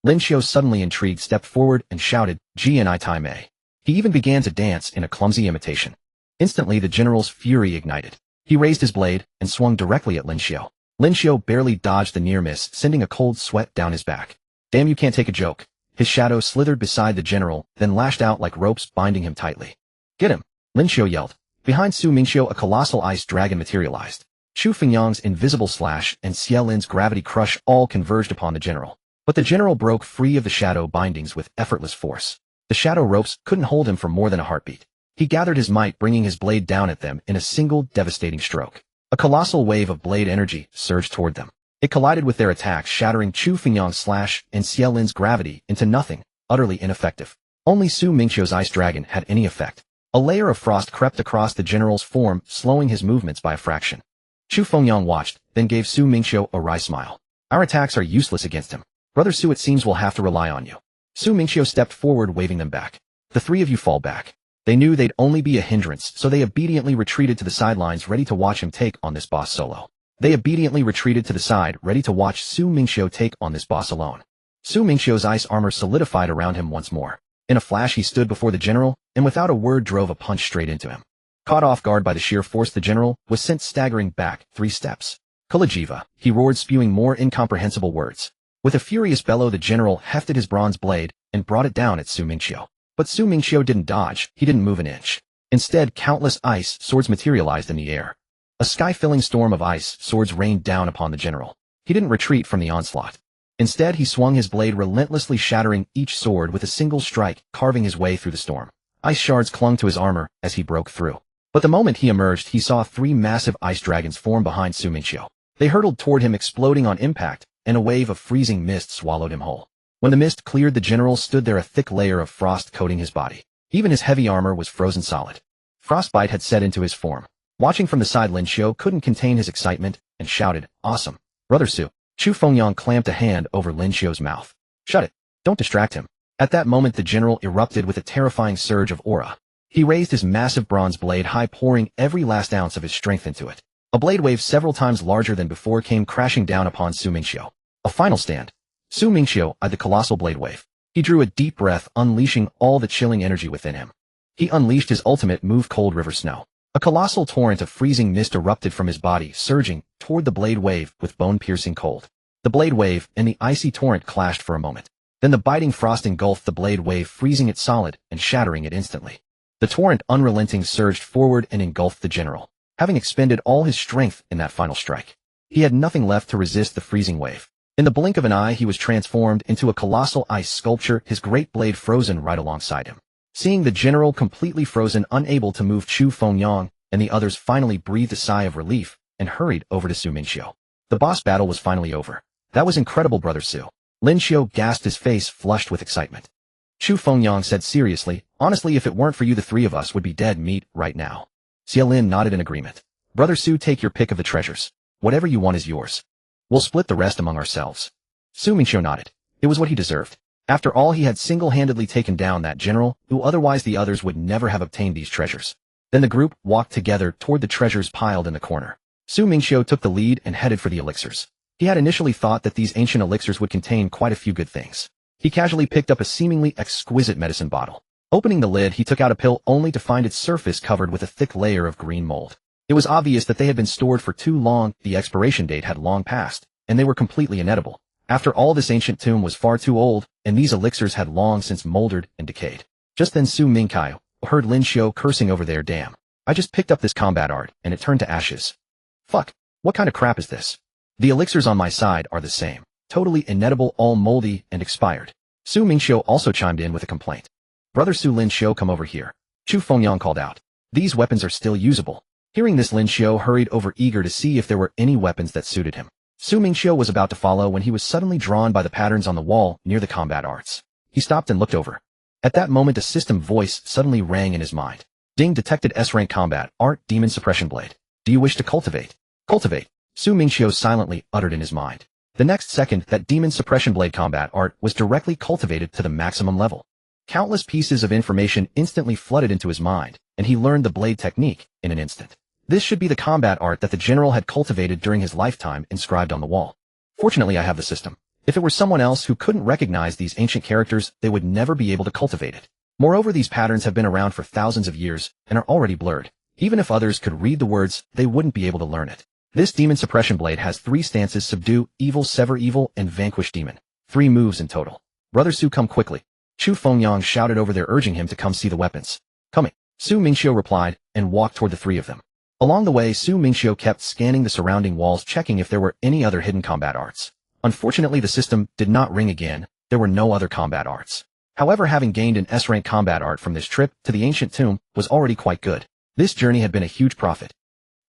Lin Xiu, suddenly intrigued, stepped forward and shouted, "Jian Tai Mei." He even began to dance in a clumsy imitation. Instantly the general's fury ignited. He raised his blade and swung directly at Lin Xiu. Lin Xiu barely dodged the near miss, sending a cold sweat down his back. "Damn, you can't take a joke." His shadow slithered beside the general, then lashed out like ropes, binding him tightly. "Get him!" Lin Xiu yelled. Behind Su Mingqiu, a colossal ice dragon materialized. Chu Fengyang's invisible slash and Xie Lin's gravity crush all converged upon the general. But the general broke free of the shadow bindings with effortless force. The shadow ropes couldn't hold him for more than a heartbeat. He gathered his might, bringing his blade down at them in a single devastating stroke. A colossal wave of blade energy surged toward them. It collided with their attacks, shattering Chu Fengyang's slash and Xie Lin's gravity into nothing, utterly ineffective. Only Su Mingqiu's ice dragon had any effect. A layer of frost crept across the general's form, slowing his movements by a fraction. Chu Fengyang watched, then gave Su Mingqiu a wry smile. "Our attacks are useless against him. Brother Su, it seems we'll have to rely on you." Su Mingqiu stepped forward, waving them back. "The three of you fall back." They knew they'd only be a hindrance, so they obediently retreated to the sidelines, ready to watch him take on this boss solo. They obediently retreated to the side, ready to watch Su Mingqiu take on this boss alone. Su Mingqiu's ice armor solidified around him once more. In a flash he stood before the general, and without a word drove a punch straight into him. Caught off guard by the sheer force, the general was sent staggering back 3 steps. "Kulajiva," he roared, spewing more incomprehensible words. With a furious bellow, the general hefted his bronze blade and brought it down at Su Mingqiu. But Su Mingqiu didn't dodge, he didn't move an inch. Instead, countless ice swords materialized in the air. A sky-filling storm of ice swords rained down upon the general. He didn't retreat from the onslaught. Instead, he swung his blade relentlessly, shattering each sword with a single strike, carving his way through the storm. Ice shards clung to his armor as he broke through. But the moment he emerged, he saw 3 massive ice dragons form behind Su Mingqiu. They hurtled toward him, exploding on impact, and a wave of freezing mist swallowed him whole. When the mist cleared, the general stood there, a thick layer of frost coating his body. Even his heavy armor was frozen solid. Frostbite had set into his form. Watching from the side, Lin Xiu couldn't contain his excitement and shouted, "Awesome, Brother Su." Chu Fengyang clamped a hand over Lin Xiu's mouth. "Shut it. Don't distract him." At that moment, the general erupted with a terrifying surge of aura. He raised his massive bronze blade high, pouring every last ounce of his strength into it. A blade wave several times larger than before came crashing down upon Su Mingqiu. A final stand. Su Mingqiu eyed the colossal blade wave. He drew a deep breath, unleashing all the chilling energy within him. He unleashed his ultimate move, Cold River Snow. A colossal torrent of freezing mist erupted from his body, surging toward the blade wave with bone-piercing cold. The blade wave and the icy torrent clashed for a moment. Then the biting frost engulfed the blade wave, freezing it solid and shattering it instantly. The torrent, unrelenting, surged forward and engulfed the general. Having expended all his strength in that final strike, he had nothing left to resist the freezing wave. In the blink of an eye, he was transformed into a colossal ice sculpture, his great blade frozen right alongside him. Seeing the general completely frozen, unable to move, Chu Fengyang and the others finally breathed a sigh of relief. and hurried over to Su Mingqiu. The boss battle was finally over. That was incredible, Brother Su. Lin Xiu gasped, his face flushed with excitement. Chu Fengyang said seriously, honestly, if it weren't for you, the three of us would be dead meat right now. Xia Lin nodded in agreement. Brother Su, take your pick of the treasures. Whatever you want is yours. We'll split the rest among ourselves. Su Mingqiu nodded. It was what he deserved. After all, he had single-handedly taken down that general, who otherwise the others would never have obtained these treasures. Then the group walked together toward the treasures piled in the corner. Su Mingqiu took the lead and headed for the elixirs. He had initially thought that these ancient elixirs would contain quite a few good things. He casually picked up a seemingly exquisite medicine bottle. Opening the lid, he took out a pill only to find its surface covered with a thick layer of green mold. It was obvious that they had been stored for too long, the expiration date had long passed, and they were completely inedible. After all, this ancient tomb was far too old, and these elixirs had long since moldered and decayed. Just then Su Mingqiu heard Lin Xiu cursing over there. Damn. I just picked up this combat art, and it turned to ashes. Fuck. What kind of crap is this? The elixirs on my side are the same. Totally inedible, all moldy and expired. Su Mingqiu also chimed in with a complaint. Brother Su, Lin Xiu, come over here. Chu Fengyang called out. These weapons are still usable. Hearing this, Lin Xiu hurried over, eager to see if there were any weapons that suited him. Su Mingqiu was about to follow when he was suddenly drawn by the patterns on the wall near the combat arts. He stopped and looked over. At that moment, a system voice suddenly rang in his mind. Ding, detected S-rank combat art, demon suppression blade. Do you wish to cultivate? Cultivate. Su Mingqiu silently uttered in his mind. The next second, that demon suppression blade combat art was directly cultivated to the maximum level. Countless pieces of information instantly flooded into his mind, and he learned the blade technique in an instant. This should be the combat art that the general had cultivated during his lifetime, inscribed on the wall. Fortunately, I have the system. If it were someone else who couldn't recognize these ancient characters, they would never be able to cultivate it. Moreover, these patterns have been around for thousands of years and are already blurred. Even if others could read the words, they wouldn't be able to learn it. This demon suppression blade has 3 stances: subdue evil, sever evil, and vanquish demon. 3 moves in total. Brother Su, come quickly. Chu Fengyang shouted over there, urging him to come see the weapons. Coming. Su Mingqiu replied and walked toward the 3 of them. Along the way, Su Mingqiu kept scanning the surrounding walls, checking if there were any other hidden combat arts. Unfortunately, the system did not ring again. There were no other combat arts. However, having gained an S-rank combat art from this trip to the ancient tomb was already quite good. This journey had been a huge profit.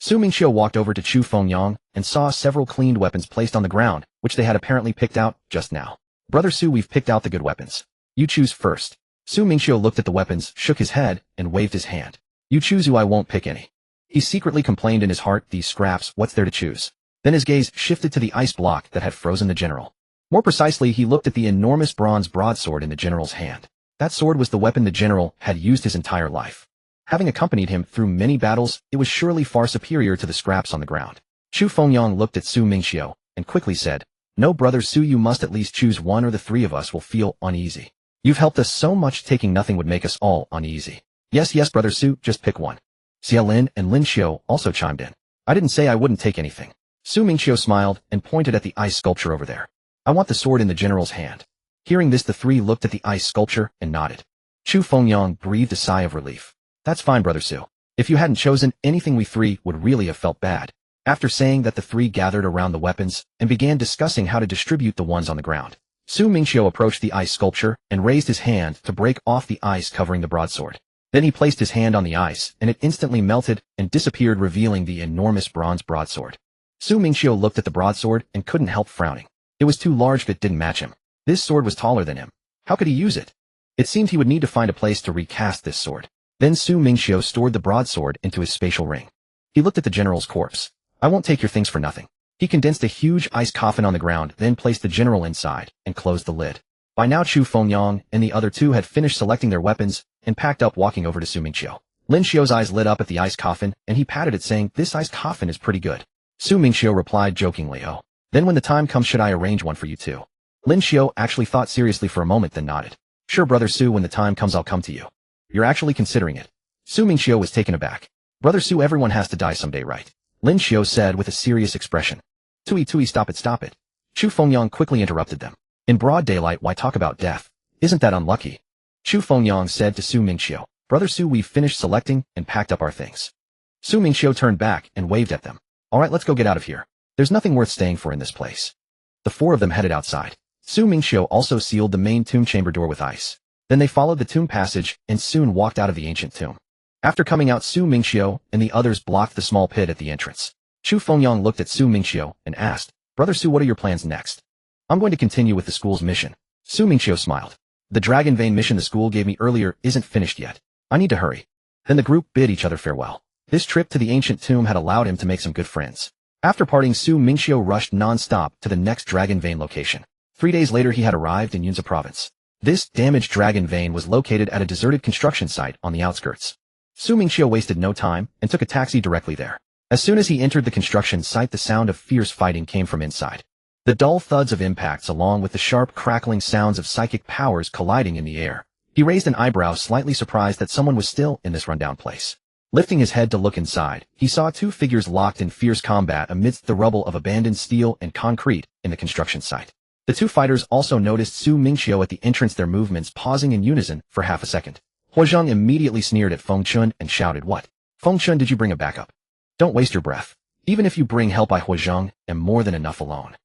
Su Mingqiu walked over to Chu Fengyang and saw several cleaned weapons placed on the ground, which they had apparently picked out just now. Brother Su, we've picked out the good weapons. You choose first. Su Mingqiu looked at the weapons, shook his head, and waved his hand. You choose who, I won't pick any. He secretly complained in his heart, these scraps, what's there to choose? Then his gaze shifted to the ice block that had frozen the general. More precisely, he looked at the enormous bronze broadsword in the general's hand. That sword was the weapon the general had used his entire life. Having accompanied him through many battles, it was surely far superior to the scraps on the ground. Chu Fengyang looked at Su Mingqiu and quickly said, No, Brother Su, you must at least choose one, or the 3 of us will feel uneasy. You've helped us so much, taking nothing would make us all uneasy. Yes, Brother Su, just pick one. Xia Lin and Lin Xiu also chimed in. I didn't say I wouldn't take anything. Su Mingqiu smiled and pointed at the ice sculpture over there. I want the sword in the general's hand. Hearing this, the 3 looked at the ice sculpture and nodded. Chu Fengyang breathed a sigh of relief. That's fine, Brother Su. If you hadn't chosen anything, we 3 would really have felt bad. After saying that, the 3 gathered around the weapons and began discussing how to distribute the ones on the ground. Su Mingqiu approached the ice sculpture and raised his hand to break off the ice covering the broadsword. Then he placed his hand on the ice, and it instantly melted and disappeared, revealing the enormous bronze broadsword. Su Mingqiu looked at the broadsword and couldn't help frowning. It was too large, but it didn't match him. This sword was taller than him. How could he use it? It seemed he would need to find a place to recast this sword. Then Su Mingqiu stored the broadsword into his spatial ring. He looked at the general's corpse. I won't take your things for nothing. He condensed a huge ice coffin on the ground, then placed the general inside and closed the lid. By now, Chu Fengyang and the other 2 had finished selecting their weapons and packed up, walking over to Su Mingqiu. Lin Xiu's eyes lit up at the ice coffin, and he patted it, saying, This ice coffin is pretty good. Su Mingqiu replied jokingly, Oh. Then when the time comes, should I arrange one for you too? Lin Xiu actually thought seriously for a moment, then nodded. Sure, Brother Su, when the time comes, I'll come to you. You're actually considering it. Su Mingqiu was taken aback. Brother Su, everyone has to die someday, right? Lin Xiu said with a serious expression. Tui, stop it. Chu Fengyang quickly interrupted them. In broad daylight, why talk about death? Isn't that unlucky? Chu Fengyang said to Su Mingqiu. Brother Su, we've finished selecting and packed up our things. Su Mingqiu turned back and waved at them. All right, let's go get out of here. There's nothing worth staying for in this place. The 4 of them headed outside. Su Mingqiu also sealed the main tomb chamber door with ice. Then they followed the tomb passage and soon walked out of the ancient tomb. After coming out, Su Mingqiu and the others blocked the small pit at the entrance. Chu Fengyang looked at Su Mingqiu and asked, Brother Su, what are your plans next? I'm going to continue with the school's mission. Su Mingqiu smiled. The Dragon Vein mission the school gave me earlier isn't finished yet. I need to hurry. Then the group bid each other farewell. This trip to the ancient tomb had allowed him to make some good friends. After parting, Su Mingqiu rushed non-stop to the next Dragon Vein location. 3 days later he had arrived in Yunza province. This damaged Dragon Vein was located at a deserted construction site on the outskirts. Su Mingqiu wasted no time and took a taxi directly there. As soon as he entered the construction site, the sound of fierce fighting came from inside. The dull thuds of impacts along with the sharp crackling sounds of psychic powers colliding in the air. He raised an eyebrow, slightly surprised that someone was still in this rundown place. Lifting his head to look inside, he saw 2 figures locked in fierce combat amidst the rubble of abandoned steel and concrete in the construction site. The 2 fighters also noticed Su Mingqiu at the entrance, their movements pausing in unison for half a second. Huazhang immediately sneered at Feng Chun and shouted, What? Feng Chun, did you bring a backup? Don't waste your breath. Even if you bring help, I, Huazhang, am more than enough alone.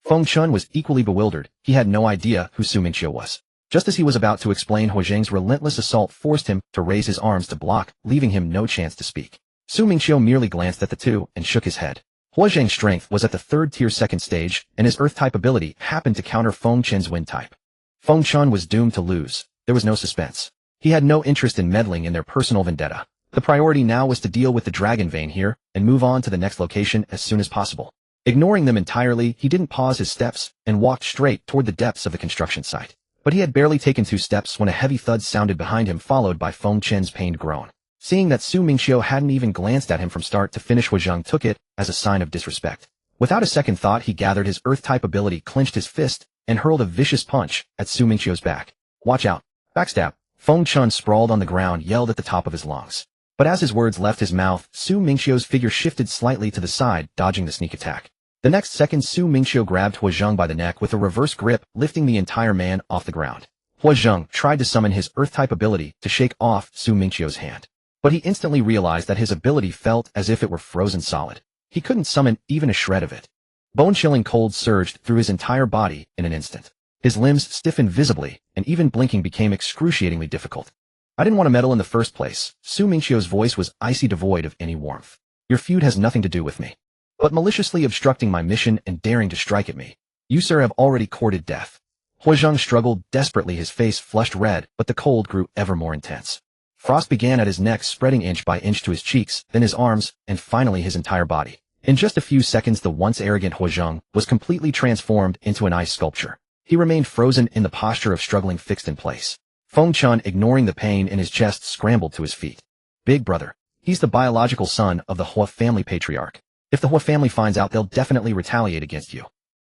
Feng Chun was equally bewildered. He had no idea who Su Mingqiu was. Just as he was about to explain, Huazhang's relentless assault forced him to raise his arms to block, leaving him no chance to speak. Su Mingqiu merely glanced at the 2 and shook his head. Huazhang's strength was at the 3rd tier 2nd stage, and his earth-type ability happened to counter Feng Chun's wind-type. Feng Chun was doomed to lose. There was no suspense. He had no interest in meddling in their personal vendetta. The priority now was to deal with the Dragon Vein here and move on to the next location as soon as possible. Ignoring them entirely, he didn't pause his steps and walked straight toward the depths of the construction site. But he had barely taken 2 steps when a heavy thud sounded behind him, followed by Feng Chun's pained groan. Seeing that Su Mingqiu hadn't even glanced at him from start to finish, Huazhang took it as a sign of disrespect. Without a second thought, he gathered his earth-type ability, clenched his fist, and hurled a vicious punch at Su Mingqiu's back. Watch out. Backstab. Feng Chun, sprawled on the ground, yelled at the top of his lungs. But as his words left his mouth, Su Mingqiu's figure shifted slightly to the side, dodging the sneak attack. The next second, Su Mingqiu grabbed Huazhang by the neck with a reverse grip, lifting the entire man off the ground. Huazhang tried to summon his earth-type ability to shake off Su Mingqiu's hand. But he instantly realized that his ability felt as if it were frozen solid. He couldn't summon even a shred of it. Bone-chilling cold surged through his entire body in an instant. His limbs stiffened visibly, and even blinking became excruciatingly difficult. I didn't want to meddle in the first place. Su Mingqiu's voice was icy, devoid of any warmth. Your feud has nothing to do with me. But maliciously obstructing my mission and daring to strike at me. You, sir, have already courted death. Huazhang struggled desperately, his face flushed red, but the cold grew ever more intense. Frost began at his neck, spreading inch by inch to his cheeks, then his arms, and finally his entire body. In just a few seconds, the once arrogant Huazhang was completely transformed into an ice sculpture. He remained frozen in the posture of struggling, fixed in place. Feng Chun, ignoring the pain in his chest, scrambled to his feet. Big brother. He's the biological son of the Hua family patriarch. If the Hua family finds out, they'll definitely retaliate against you.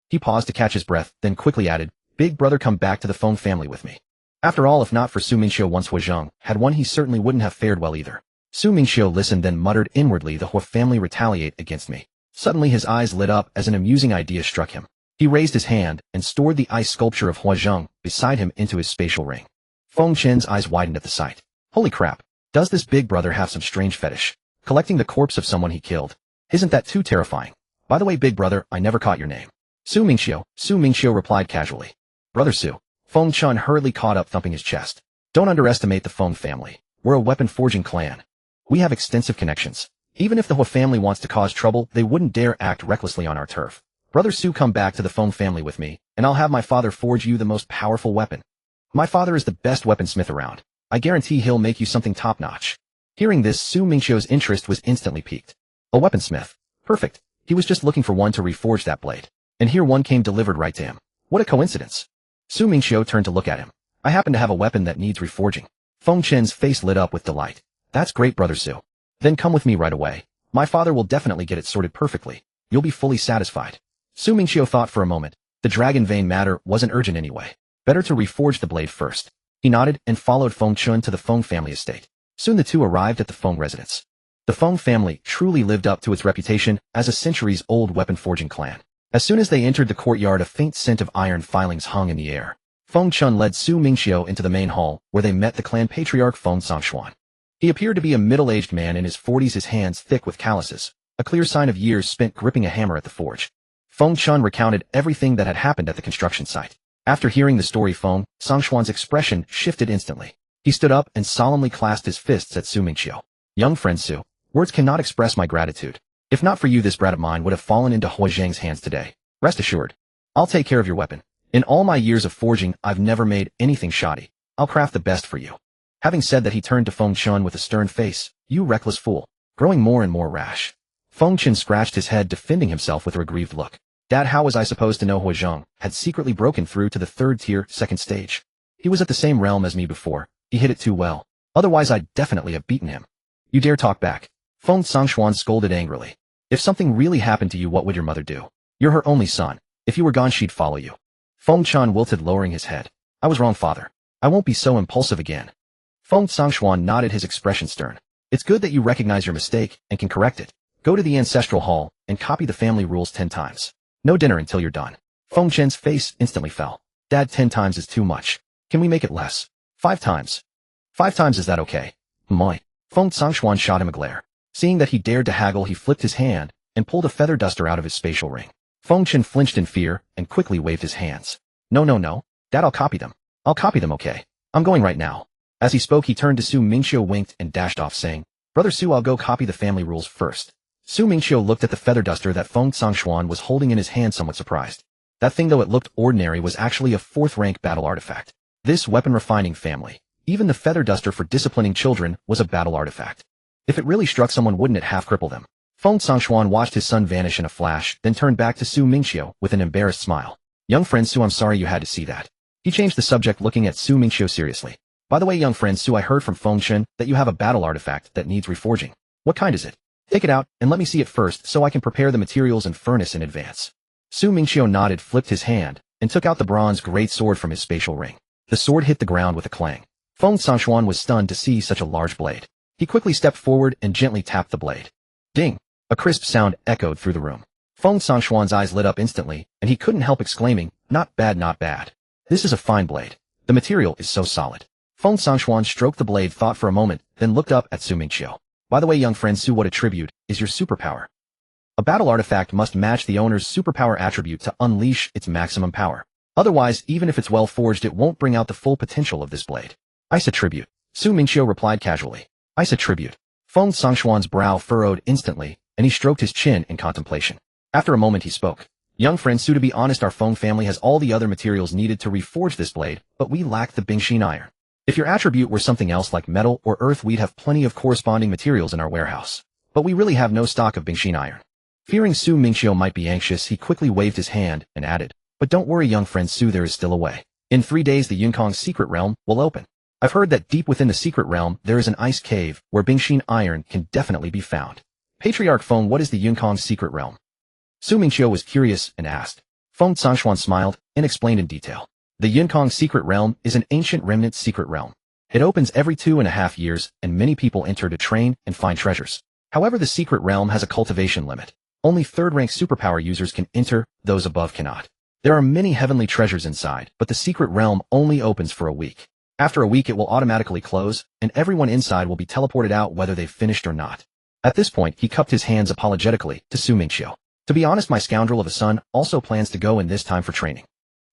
He paused to catch his breath, then quickly added, Big brother, come back to the Feng family with me. After all, if not for Su Mingqiu, once Huazhang had won, he certainly wouldn't have fared well either. Su Mingqiu listened, then muttered inwardly, the Hua family retaliate against me. Suddenly his eyes lit up as an amusing idea struck him. He raised his hand and stored the ice sculpture of Huazhang beside him into his spatial ring. Feng Chen's eyes widened at the sight. Holy crap. Does this big brother have some strange fetish? Collecting the corpse of someone he killed. Isn't that too terrifying? By the way, big brother, I never caught your name. Su Mingqiu replied casually. Brother Su. Feng Chun hurriedly caught up, thumping his chest. Don't underestimate the Feng family. We're a weapon-forging clan. We have extensive connections. Even if the Hua family wants to cause trouble, they wouldn't dare act recklessly on our turf. Brother Su, come back to the Feng family with me, and I'll have my father forge you the most powerful weapon. My father is the best weaponsmith around. I guarantee he'll make you something top-notch. Hearing this, Su Mingqiu's interest was instantly piqued. A weaponsmith. Perfect. He was just looking for one to reforge that blade. And here one came delivered right to him. What a coincidence. Su Mingqiu turned to look at him. I happen to have a weapon that needs reforging. Feng Chen's face lit up with delight. That's great, Brother Su. Then come with me right away. My father will definitely get it sorted perfectly. You'll be fully satisfied. Su Mingqiu thought for a moment. The Dragon Vein matter wasn't urgent anyway. Better to reforge the blade first. He nodded and followed Feng Chun to the Feng family estate. Soon the two arrived at the Feng residence. The Feng family truly lived up to its reputation as a centuries-old weapon-forging clan. As soon as they entered the courtyard, a faint scent of iron filings hung in the air. Feng Chun led Su Mingqiu into the main hall, where they met the clan patriarch Feng Songxuan. He appeared to be a middle-aged man in his 40s, his hands thick with calluses, a clear sign of years spent gripping a hammer at the forge. Feng Chun recounted everything that had happened at the construction site. After hearing the story, Feng Songxuan's expression shifted instantly. He stood up and solemnly clasped his fists at Su Mingqiu. Young friend Su, words cannot express my gratitude. If not for you, this brat of mine would have fallen into Hua Zhang's hands today. Rest assured. I'll take care of your weapon. In all my years of forging, I've never made anything shoddy. I'll craft the best for you. Having said that, he turned to Feng Chun with a stern face. You reckless fool. Growing more and more rash. Feng Chun scratched his head, defending himself with a aggrieved look. Dad, how was I supposed to know Hua Zhang had secretly broken through to the third tier, second stage? He was at the same realm as me before. He hit it too well. Otherwise, I'd definitely have beaten him. You dare talk back? Feng Sangshuan scolded angrily. If something really happened to you, what would your mother do? You're her only son. If you were gone, she'd follow you. Feng Chan wilted, lowering his head. I was wrong, father. I won't be so impulsive again. Feng Sangshuan nodded, his expression stern. It's good that you recognize your mistake and can correct it. Go to the ancestral hall and copy the family rules 10 times. No dinner until you're done. Feng Chen's face instantly fell. Dad, 10 times is too much. Can we make it less? 5 times. 5 times, is that okay? Moi. Feng Sangshuan shot him a glare. Seeing that he dared to haggle, he flipped his hand and pulled a feather duster out of his spatial ring. Feng Chen flinched in fear and quickly waved his hands. No, no, no. Dad, I'll copy them. I'll copy them, okay? I'm going right now. As he spoke, he turned to Su Mingqiu, winked, and dashed off, saying, Brother Su, I'll go copy the family rules first. Su Mingqiu looked at the feather duster that Feng Sangshuan was holding in his hand, somewhat surprised. That thing, though it looked ordinary, was actually a 4th-rank battle artifact. This weapon-refining family, even the feather duster for disciplining children, was a battle artifact. If it really struck someone, wouldn't it half cripple them? Feng Sangshuan watched his son vanish in a flash, then turned back to Su Mingqiu with an embarrassed smile. Young friend Su, I'm sorry you had to see that. He changed the subject, looking at Su Mingqiu seriously. By the way, young friend Su, I heard from Feng Chen that you have a battle artifact that needs reforging. What kind is it? Take it out and let me see it first so I can prepare the materials and furnace in advance. Su Mingqiu nodded, flipped his hand, and took out the bronze great sword from his spatial ring. The sword hit the ground with a clang. Feng Sangshuan was stunned to see such a large blade. He quickly stepped forward and gently tapped the blade. Ding! A crisp sound echoed through the room. Feng Sangshuan's eyes lit up instantly, and he couldn't help exclaiming, Not bad, not bad. This is a fine blade. The material is so solid. Feng Sangshuan stroked the blade, thought for a moment, then looked up at Su Mingqiu. By the way, young friend Su, what attribute is your superpower? A battle artifact must match the owner's superpower attribute to unleash its maximum power. Otherwise, even if it's well forged, it won't bring out the full potential of this blade. Ice attribute. Su Mingqiu replied casually. Ice attribute. Feng Sangshuan's brow furrowed instantly, and he stroked his chin in contemplation. After a moment he spoke. Young friend Su, to be honest, our Feng family has all the other materials needed to reforge this blade, but we lack the Bingxin iron. If your attribute were something else like metal or earth, we'd have plenty of corresponding materials in our warehouse. But we really have no stock of Bingxin iron. Fearing Su Mingqiu might be anxious, he quickly waved his hand and added, But don't worry, young friend Su, there is still a way. In 3 days the Yunкong secret realm will open. I've heard that deep within the secret realm there is an ice cave where Bingxin iron can definitely be found. Patriarch Feng, what is the Yunкong secret realm? Su Mingqiu was curious and asked. Feng Sangshuan smiled and explained in detail. The Yunкong secret realm is an ancient remnant secret realm. It opens every 2.5 years, and many people enter to train and find treasures. However, the secret realm has a cultivation limit. Only 3rd-rank superpower users can enter, those above cannot. There are many heavenly treasures inside, but the secret realm only opens for a week. After a week it will automatically close, and everyone inside will be teleported out whether they've finished or not. At this point, he cupped his hands apologetically to Su Mingqiu. To be honest, my scoundrel of a son also plans to go in this time for training.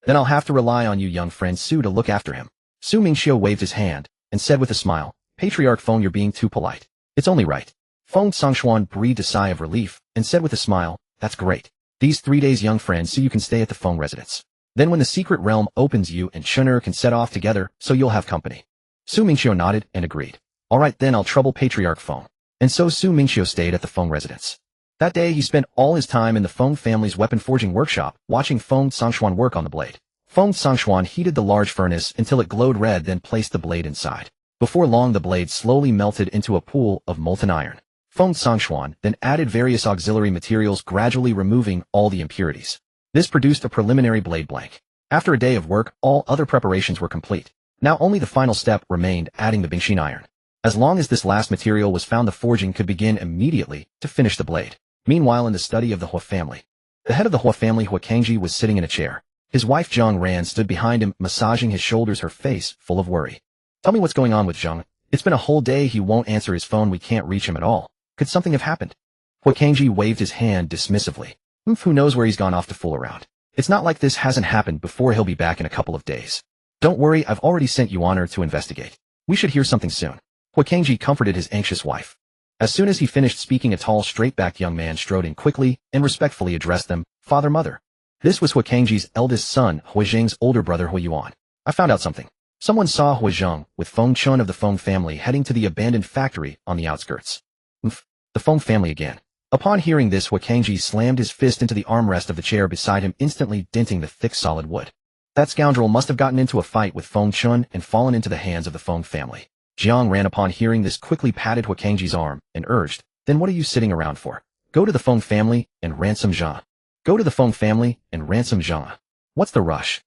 Then I'll have to rely on you, young friend Su, to look after him. Su Mingqiu waved his hand and said with a smile, Patriarch Feng, you're being too polite. It's only right. Feng Sangshuan breathed a sigh of relief and said with a smile, That's great. These 3 days, young friend Su, you can stay at the Feng residence. Then when the secret realm opens, you and Chun'er can set off together so you'll have company. Su Mingqiu nodded and agreed. All right, then I'll trouble Patriarch Feng. And so Su Mingqiu stayed at the Feng residence. That day he spent all his time in the Feng family's weapon forging workshop, watching Feng Sangshuan work on the blade. Feng Sangshuan heated the large furnace until it glowed red, then placed the blade inside. Before long the blade slowly melted into a pool of molten iron. Feng Sangshuan then added various auxiliary materials, gradually removing all the impurities. This produced a preliminary blade blank. After a day of work, all other preparations were complete. Now only the final step remained, adding the Bingxin iron. As long as this last material was found, the forging could begin immediately to finish the blade. Meanwhile, in the study of the Hua family, the head of the Hua family, Hua Kangji, was sitting in a chair. His wife Zhang Ran stood behind him, massaging his shoulders, her face full of worry. Tell me what's going on with Zhang. It's been a whole day, he won't answer his phone, we can't reach him at all. Could something have happened? Hua Kangji waved his hand dismissively. Who knows where he's gone off to fool around. It's not like this hasn't happened before, he'll be back in a couple of days. Don't worry, I've already sent Yuaner to investigate. We should hear something soon. Hua Kangji comforted his anxious wife. As soon as he finished speaking, a tall, straight-backed young man strode in quickly and respectfully addressed them, "Father, Mother." This was Huakengji's eldest son, Huizheng's older brother Huiyuan. "I found out something." Someone saw Huizheng with Feng Chun of the Feng family heading to the abandoned factory on the outskirts. "Oof, the Feng family again." Upon hearing this, Huakengji slammed his fist into the armrest of the chair beside him, instantly denting the thick solid wood. That scoundrel must have gotten into a fight with Feng Chun and fallen into the hands of the Feng family. Jiang ran upon hearing this, quickly patted Huakengji's arm and urged, "Then what are you sitting around for? Go to the Feng family and ransom Zhang. Go to the Feng family and ransom Zhang. What's the rush?"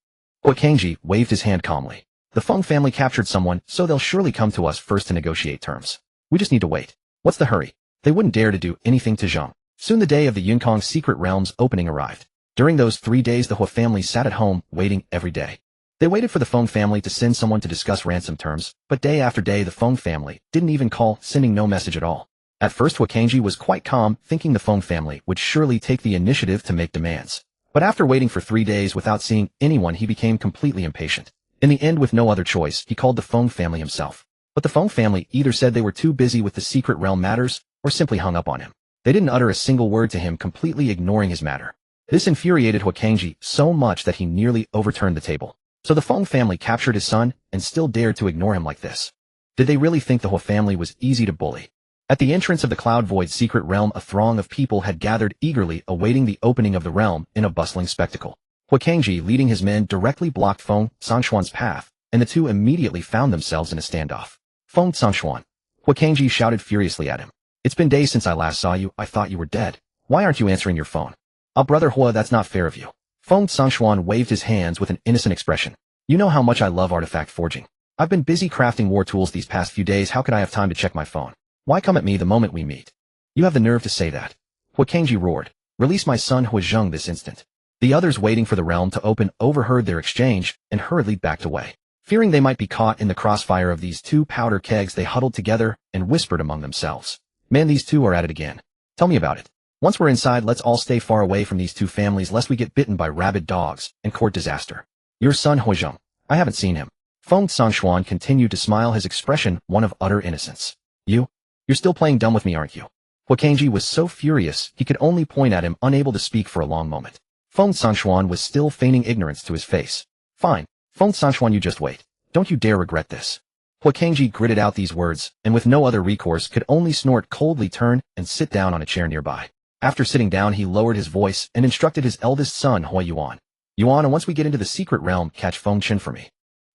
Huakengji waved his hand calmly. "The Feng family captured someone, so they'll surely come to us first to negotiate terms. We just need to wait. What's the hurry? They wouldn't dare to do anything to Zhang." Soon the day of the Yunкong Secret Realm's opening arrived. During those 3 days, the Hua family sat at home, waiting every day. They waited for the Feng family to send someone to discuss ransom terms, but day after day the Feng family didn't even call, sending no message at all. At first Huakengji was quite calm, thinking the Feng family would surely take the initiative to make demands. But after waiting for 3 days without seeing anyone, he became completely impatient. In the end, with no other choice, he called the Feng family himself. But the Feng family either said they were too busy with the secret realm matters, or simply hung up on him. They didn't utter a single word to him, completely ignoring his matter. This infuriated Huakengji so much that he nearly overturned the table. So the Feng family captured his son and still dared to ignore him like this. Did they really think the Hua family was easy to bully? At the entrance of the Cloud Void secret realm, a throng of people had gathered, eagerly awaiting the opening of the realm in a bustling spectacle. Huakengji, leading his men, directly blocked Feng Sangshuan's path, and the two immediately found themselves in a standoff. "Feng Sangshuan!" Huakengji shouted furiously at him. "It's been days since I last saw you. I thought you were dead. Why aren't you answering your phone?" "Ah, Brother Hua, that's not fair of you." Feng Sangshuan waved his hands with an innocent expression. "You know how much I love artifact forging. I've been busy crafting war tools these past few days. How could I have time to check my phone? Why come at me the moment we meet? You have the nerve to say that." Huakengji roared. "Release my son Huizheng this instant." The others, waiting for the realm to open, overheard their exchange and hurriedly backed away. Fearing they might be caught in the crossfire of these two powder kegs, they huddled together and whispered among themselves, "Man, these two are at it again. Tell me about it. Once we're inside, let's all stay far away from these two families lest we get bitten by rabid dogs and court disaster." "Your son Huizheng, I haven't seen him." Feng Sangshuan continued to smile, his expression one of utter innocence. You're still playing dumb with me, aren't you?" Huakengji was so furious he could only point at him, unable to speak for a long moment. Feng Sangshuan was still feigning ignorance to his face. "Fine, Feng Sangshuan, you just wait. Don't you dare regret this." Huakengji gritted out these words, and with no other recourse could only snort, coldly turn and sit down on a chair nearby. After sitting down, he lowered his voice and instructed his eldest son Huiyuan. "Yuan, and once we get into the secret realm, catch Feng Chen for me."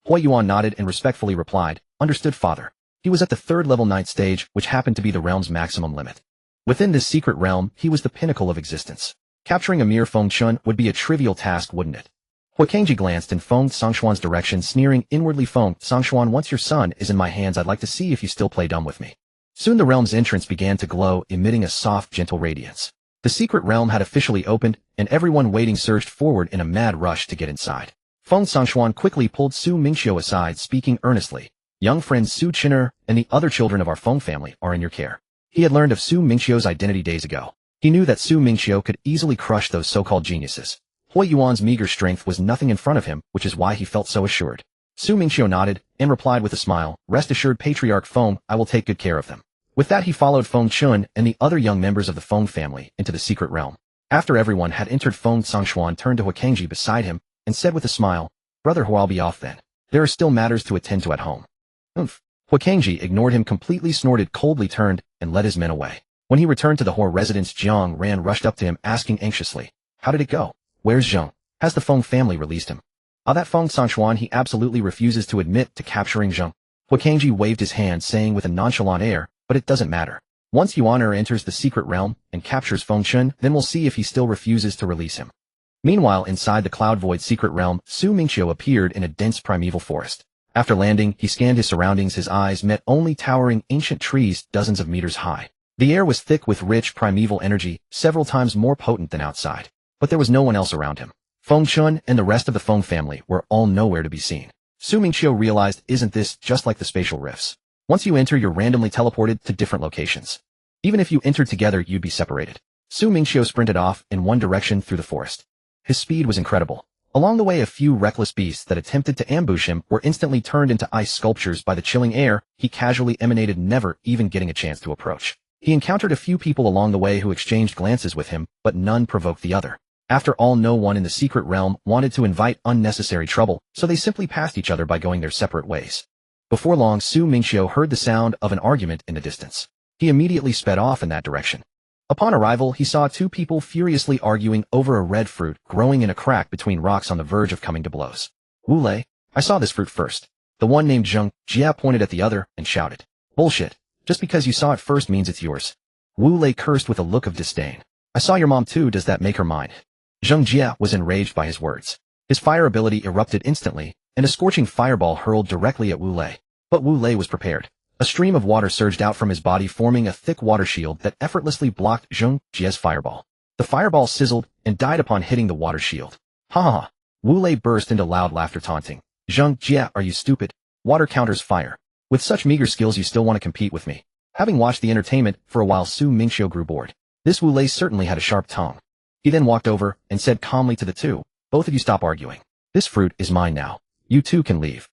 Huiyuan nodded and respectfully replied, "Understood, father." He was at the 3rd level 9th stage, which happened to be the realm's maximum limit. Within this secret realm, he was the pinnacle of existence. Capturing a mere Feng Chun would be a trivial task, wouldn't it? Huakengji glanced in Feng Sangshuan's direction, sneering inwardly. "Feng Sangshuan, once your son is in my hands, I'd like to see if you still play dumb with me." Soon the realm's entrance began to glow, emitting a soft, gentle radiance. The secret realm had officially opened, and everyone waiting surged forward in a mad rush to get inside. Feng Sangshuan quickly pulled Su Mingqiu aside, speaking earnestly. "Young friend Su Chin'er and the other children of our Feng family are in your care." He had learned of Su Mingqiu's identity days ago. He knew that Su Mingqiu could easily crush those so-called geniuses. Huiyuan's meager strength was nothing in front of him, which is why he felt so assured. Su Mingqiu nodded and replied with a smile, "Rest assured, Patriarch Feng, I will take good care of them." With that, he followed Feng Chun and the other young members of the Feng family into the secret realm. After everyone had entered, Feng Sangshuan turned to Huakengji beside him and said with a smile, "Brother Hu, I'll be off then. There are still matters to attend to at home." "Oomph." Huakengji ignored him completely, snorted, coldly turned, and led his men away. When he returned to the Hor residence, Jiang rushed up to him, asking anxiously, "How did it go? Where's Zhang? Has the Feng family released him?" "Ah, that Feng Sangshuan, he absolutely refuses to admit to capturing Zhang." Huakengji waved his hand, saying with a nonchalant air, "But it doesn't matter. Once Yuan enters the secret realm and captures Feng Chun, then we'll see if he still refuses to release him." Meanwhile, inside the Cloud Void secret realm, Su Mingqiu appeared in a dense primeval forest. After landing, he scanned his surroundings. His eyes met only towering ancient trees dozens of meters high. The air was thick with rich primeval energy, several times more potent than outside. But there was no one else around him. Feng Chun and the rest of the Feng family were all nowhere to be seen. Su Mingqiu realized, isn't this just like the spatial rifts? Once you enter, you're randomly teleported to different locations. Even if you entered together, you'd be separated. Su Mingqiu sprinted off in one direction through the forest. His speed was incredible. Along the way, a few reckless beasts that attempted to ambush him were instantly turned into ice sculptures by the chilling air he casually emanated, never even getting a chance to approach. He encountered a few people along the way who exchanged glances with him, but none provoked the other. After all, no one in the secret realm wanted to invite unnecessary trouble, so they simply passed each other by going their separate ways. Before long, Mingqiu heard the sound of an argument in the distance. He immediately sped off in that direction. Upon arrival, he saw two people furiously arguing over a red fruit growing in a crack between rocks on the verge of coming to blows. Wu Lei, I saw this fruit first. The one named Zheng Jia pointed at the other and shouted. Bullshit. Just because you saw it first means it's yours. Wu Lei cursed with a look of disdain. I saw your mom too, does that make her mine? Zheng Jia was enraged by his words. His fire ability erupted instantly, and a scorching fireball hurled directly at Wu Lei. But Wu Lei was prepared. A stream of water surged out from his body, forming a thick water shield that effortlessly blocked Zheng Jia's fireball. The fireball sizzled and died upon hitting the water shield. Ha ha ha. Wu Lei burst into loud laughter, taunting. Zheng Jia, are you stupid? Water counters fire. With such meager skills you still want to compete with me. Having watched the entertainment for a while, Mingqiu grew bored. This Wu Lei certainly had a sharp tongue. He then walked over and said calmly to the two, both of you stop arguing. This fruit is mine now. You two can leave.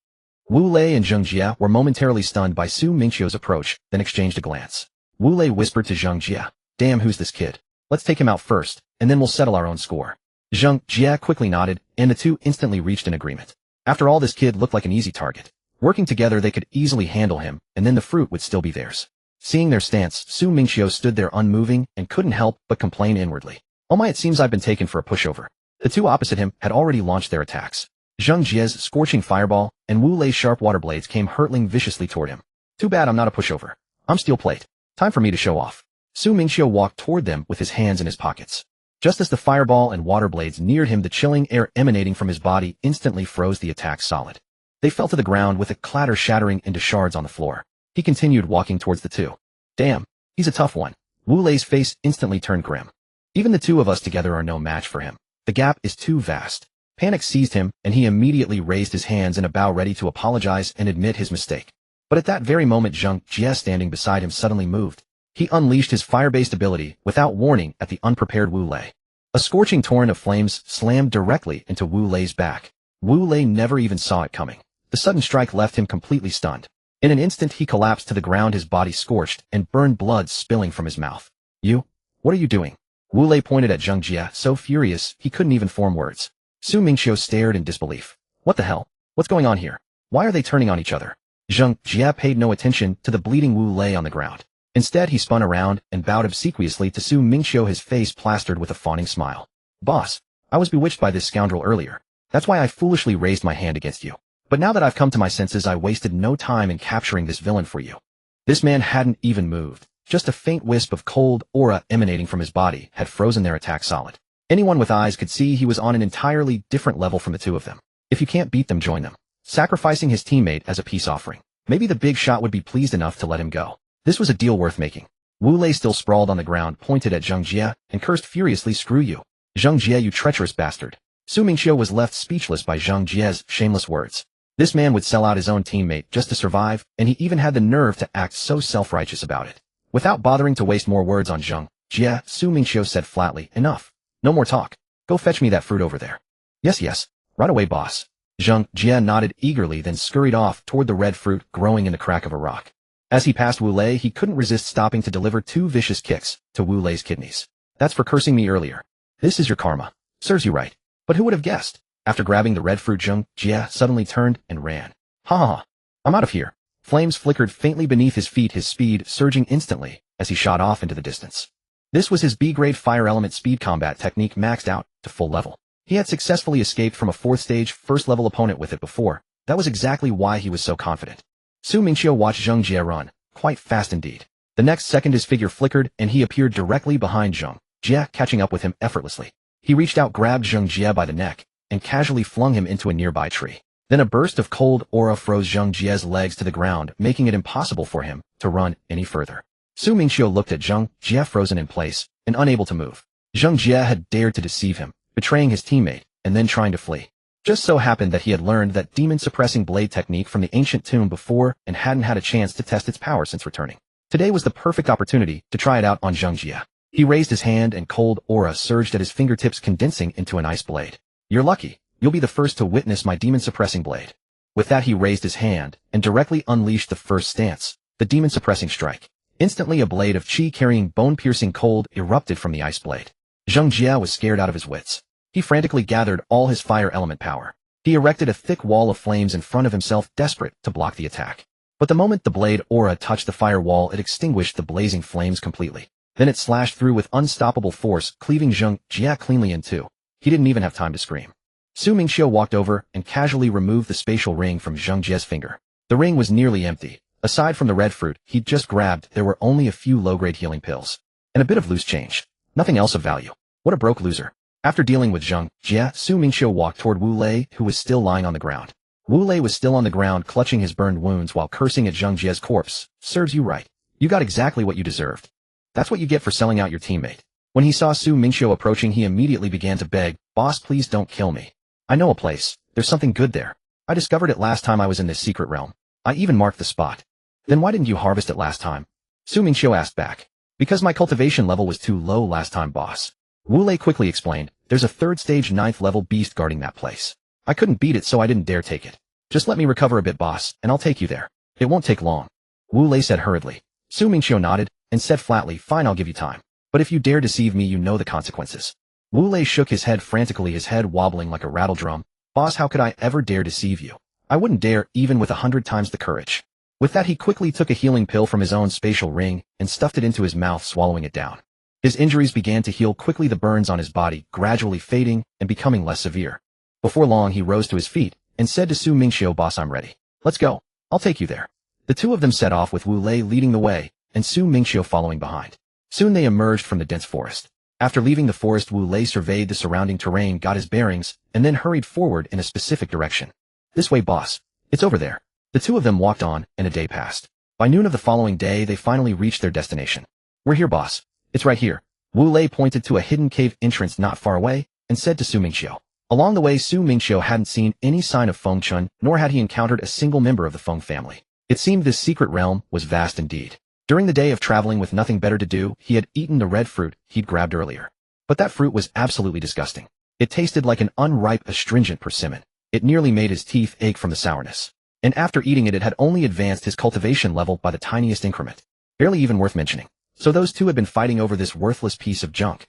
Wu Lei and Zheng Jia were momentarily stunned by Mingqiu's approach, then exchanged a glance. Wu Lei whispered to Zheng Jia, damn, who's this kid? Let's take him out first, and then we'll settle our own score. Zheng Jia quickly nodded, and the two instantly reached an agreement. After all, this kid looked like an easy target. Working together they could easily handle him, and then the fruit would still be theirs. Seeing their stance, Mingqiu stood there unmoving and couldn't help but complain inwardly. Oh my, it seems I've been taken for a pushover. The two opposite him had already launched their attacks. Zheng Jia's scorching fireball and Wu Lei's sharp water blades came hurtling viciously toward him. Too bad I'm not a pushover. I'm steel plate. Time for me to show off. Mingqiu walked toward them with his hands in his pockets. Just as the fireball and water blades neared him, the chilling air emanating from his body instantly froze the attack solid. They fell to the ground with a clatter, shattering into shards on the floor. He continued walking towards the two. Damn, he's a tough one. Wu Lei's face instantly turned grim. Even the two of us together are no match for him. The gap is too vast. Panic seized him, and he immediately raised his hands in a bow, ready to apologize and admit his mistake. But at that very moment, Zheng Jia standing beside him suddenly moved. He unleashed his fire-based ability without warning at the unprepared Wu Lei. A scorching torrent of flames slammed directly into Wu Lei's back. Wu Lei never even saw it coming. The sudden strike left him completely stunned. In an instant he collapsed to the ground, his body scorched and burned, blood spilling from his mouth. You? What are you doing? Wu Lei pointed at Zheng Jia, so furious he couldn't even form words. Mingqiu stared in disbelief. What the hell? What's going on here? Why are they turning on each other? Zheng Jia paid no attention to the bleeding Wu Lei on the ground. Instead he spun around and bowed obsequiously to Mingqiu, his face plastered with a fawning smile. Boss, I was bewitched by this scoundrel earlier. That's why I foolishly raised my hand against you. But now that I've come to my senses, I wasted no time in capturing this villain for you. This man hadn't even moved. Just a faint wisp of cold aura emanating from his body had frozen their attack solid. Anyone with eyes could see he was on an entirely different level from the two of them. If you can't beat them, join them. Sacrificing his teammate as a peace offering. Maybe the big shot would be pleased enough to let him go. This was a deal worth making. Wu Lei, still sprawled on the ground, pointed at Zheng Jia and cursed furiously, screw you. Zheng Jia, you treacherous bastard. Mingqiu was left speechless by Zheng Jia's shameless words. This man would sell out his own teammate just to survive, and he even had the nerve to act so self-righteous about it. Without bothering to waste more words on Zheng Jia, Mingqiu said flatly, enough. No more talk. Go fetch me that fruit over there. Yes. Right away, boss. Zheng Jia nodded eagerly, then scurried off toward the red fruit growing in the crack of a rock. As he passed Wu Lei, he couldn't resist stopping to deliver two vicious kicks to Wu Lei's kidneys. That's for cursing me earlier. This is your karma. Serves you right. But who would have guessed? After grabbing the red fruit, Zheng Jia suddenly turned and ran. Ha ha ha. I'm out of here. Flames flickered faintly beneath his feet, his speed surging instantly as he shot off into the distance. This was his B-grade fire element speed combat technique maxed out to full level. He had successfully escaped from a 4th stage first-level opponent with it before. That was exactly why he was so confident. Mingqiu watched Zheng Jia run, quite fast indeed. The next second his figure flickered and he appeared directly behind Zheng Jia, catching up with him effortlessly. He reached out, grabbed Zheng Jia by the neck, and casually flung him into a nearby tree. Then a burst of cold aura froze Zheng Jia's legs to the ground, making it impossible for him to run any further. Mingqiu looked at Zheng Jia frozen in place and unable to move. Zheng Jia had dared to deceive him, betraying his teammate and then trying to flee. Just so happened that he had learned that demon-suppressing blade technique from the ancient tomb before and hadn't had a chance to test its power since returning. Today was the perfect opportunity to try it out on Zheng Jia. He raised his hand and cold aura surged at his fingertips, condensing into an ice blade. You're lucky. You'll be the first to witness my demon-suppressing blade. With that he raised his hand and directly unleashed the first stance, the demon-suppressing strike. Instantly a blade of qi carrying bone-piercing cold erupted from the ice blade. Zheng Jia was scared out of his wits. He frantically gathered all his fire element power. He erected a thick wall of flames in front of himself, desperate to block the attack. But the moment the blade aura touched the fire wall, it extinguished the blazing flames completely. Then it slashed through with unstoppable force, cleaving Zheng Jia cleanly in two. He didn't even have time to scream. Su Mingqiu walked over and casually removed the spatial ring from Zheng Jia's finger. The ring was nearly empty. Aside from the red fruit he'd just grabbed, there were only a few low-grade healing pills. And a bit of loose change. Nothing else of value. What a broke loser. After dealing with Zheng Jia, Su Mingqiu walked toward Wu Lei, who was still lying on the ground. Wu Lei was still on the ground, clutching his burned wounds while cursing at Zheng Jia's corpse. Serves you right. You got exactly what you deserved. That's what you get for selling out your teammate. When he saw Su Mingqiu approaching, he immediately began to beg, "Boss, please don't kill me. I know a place. There's something good there. I discovered it last time I was in this secret realm. I even marked the spot." "Then why didn't you harvest it last time?" Su Mingqiu asked back. "Because my cultivation level was too low last time, boss." Wu Lei quickly explained, "There's a 3rd stage 9th level beast guarding that place. I couldn't beat it, so I didn't dare take it. Just let me recover a bit, boss, and I'll take you there. It won't take long." Wu Lei said hurriedly. Su Mingqiu nodded and said flatly, "Fine, I'll give you time. But if you dare deceive me, you know the consequences." Wu Lei shook his head frantically, his head wobbling like a rattle drum. "Boss, how could I ever dare deceive you? I wouldn't dare, even with 100 times the courage." With that, he quickly took a healing pill from his own spatial ring and stuffed it into his mouth, swallowing it down. His injuries began to heal quickly, the burns on his body gradually fading and becoming less severe. Before long, he rose to his feet and said to Su Mingqiu, "Boss, I'm ready. Let's go. I'll take you there." The two of them set off, with Wu Lei leading the way and Su Mingqiu following behind. Soon they emerged from the dense forest. After leaving the forest, Wu Lei surveyed the surrounding terrain, got his bearings, and then hurried forward in a specific direction. "This way, boss. It's over there." The two of them walked on, and a day passed. By noon of the following day, they finally reached their destination. "We're here, boss. It's right here." Wu Lei pointed to a hidden cave entrance not far away and said to Su Mingqiu. Along the way, Su Mingqiu hadn't seen any sign of Feng Chun, nor had he encountered a single member of the Feng family. It seemed this secret realm was vast indeed. During the day of traveling with nothing better to do, he had eaten the red fruit he'd grabbed earlier. But that fruit was absolutely disgusting. It tasted like an unripe, astringent persimmon. It nearly made his teeth ache from the sourness. And after eating it, it had only advanced his cultivation level by the tiniest increment. Barely even worth mentioning. So those two had been fighting over this worthless piece of junk.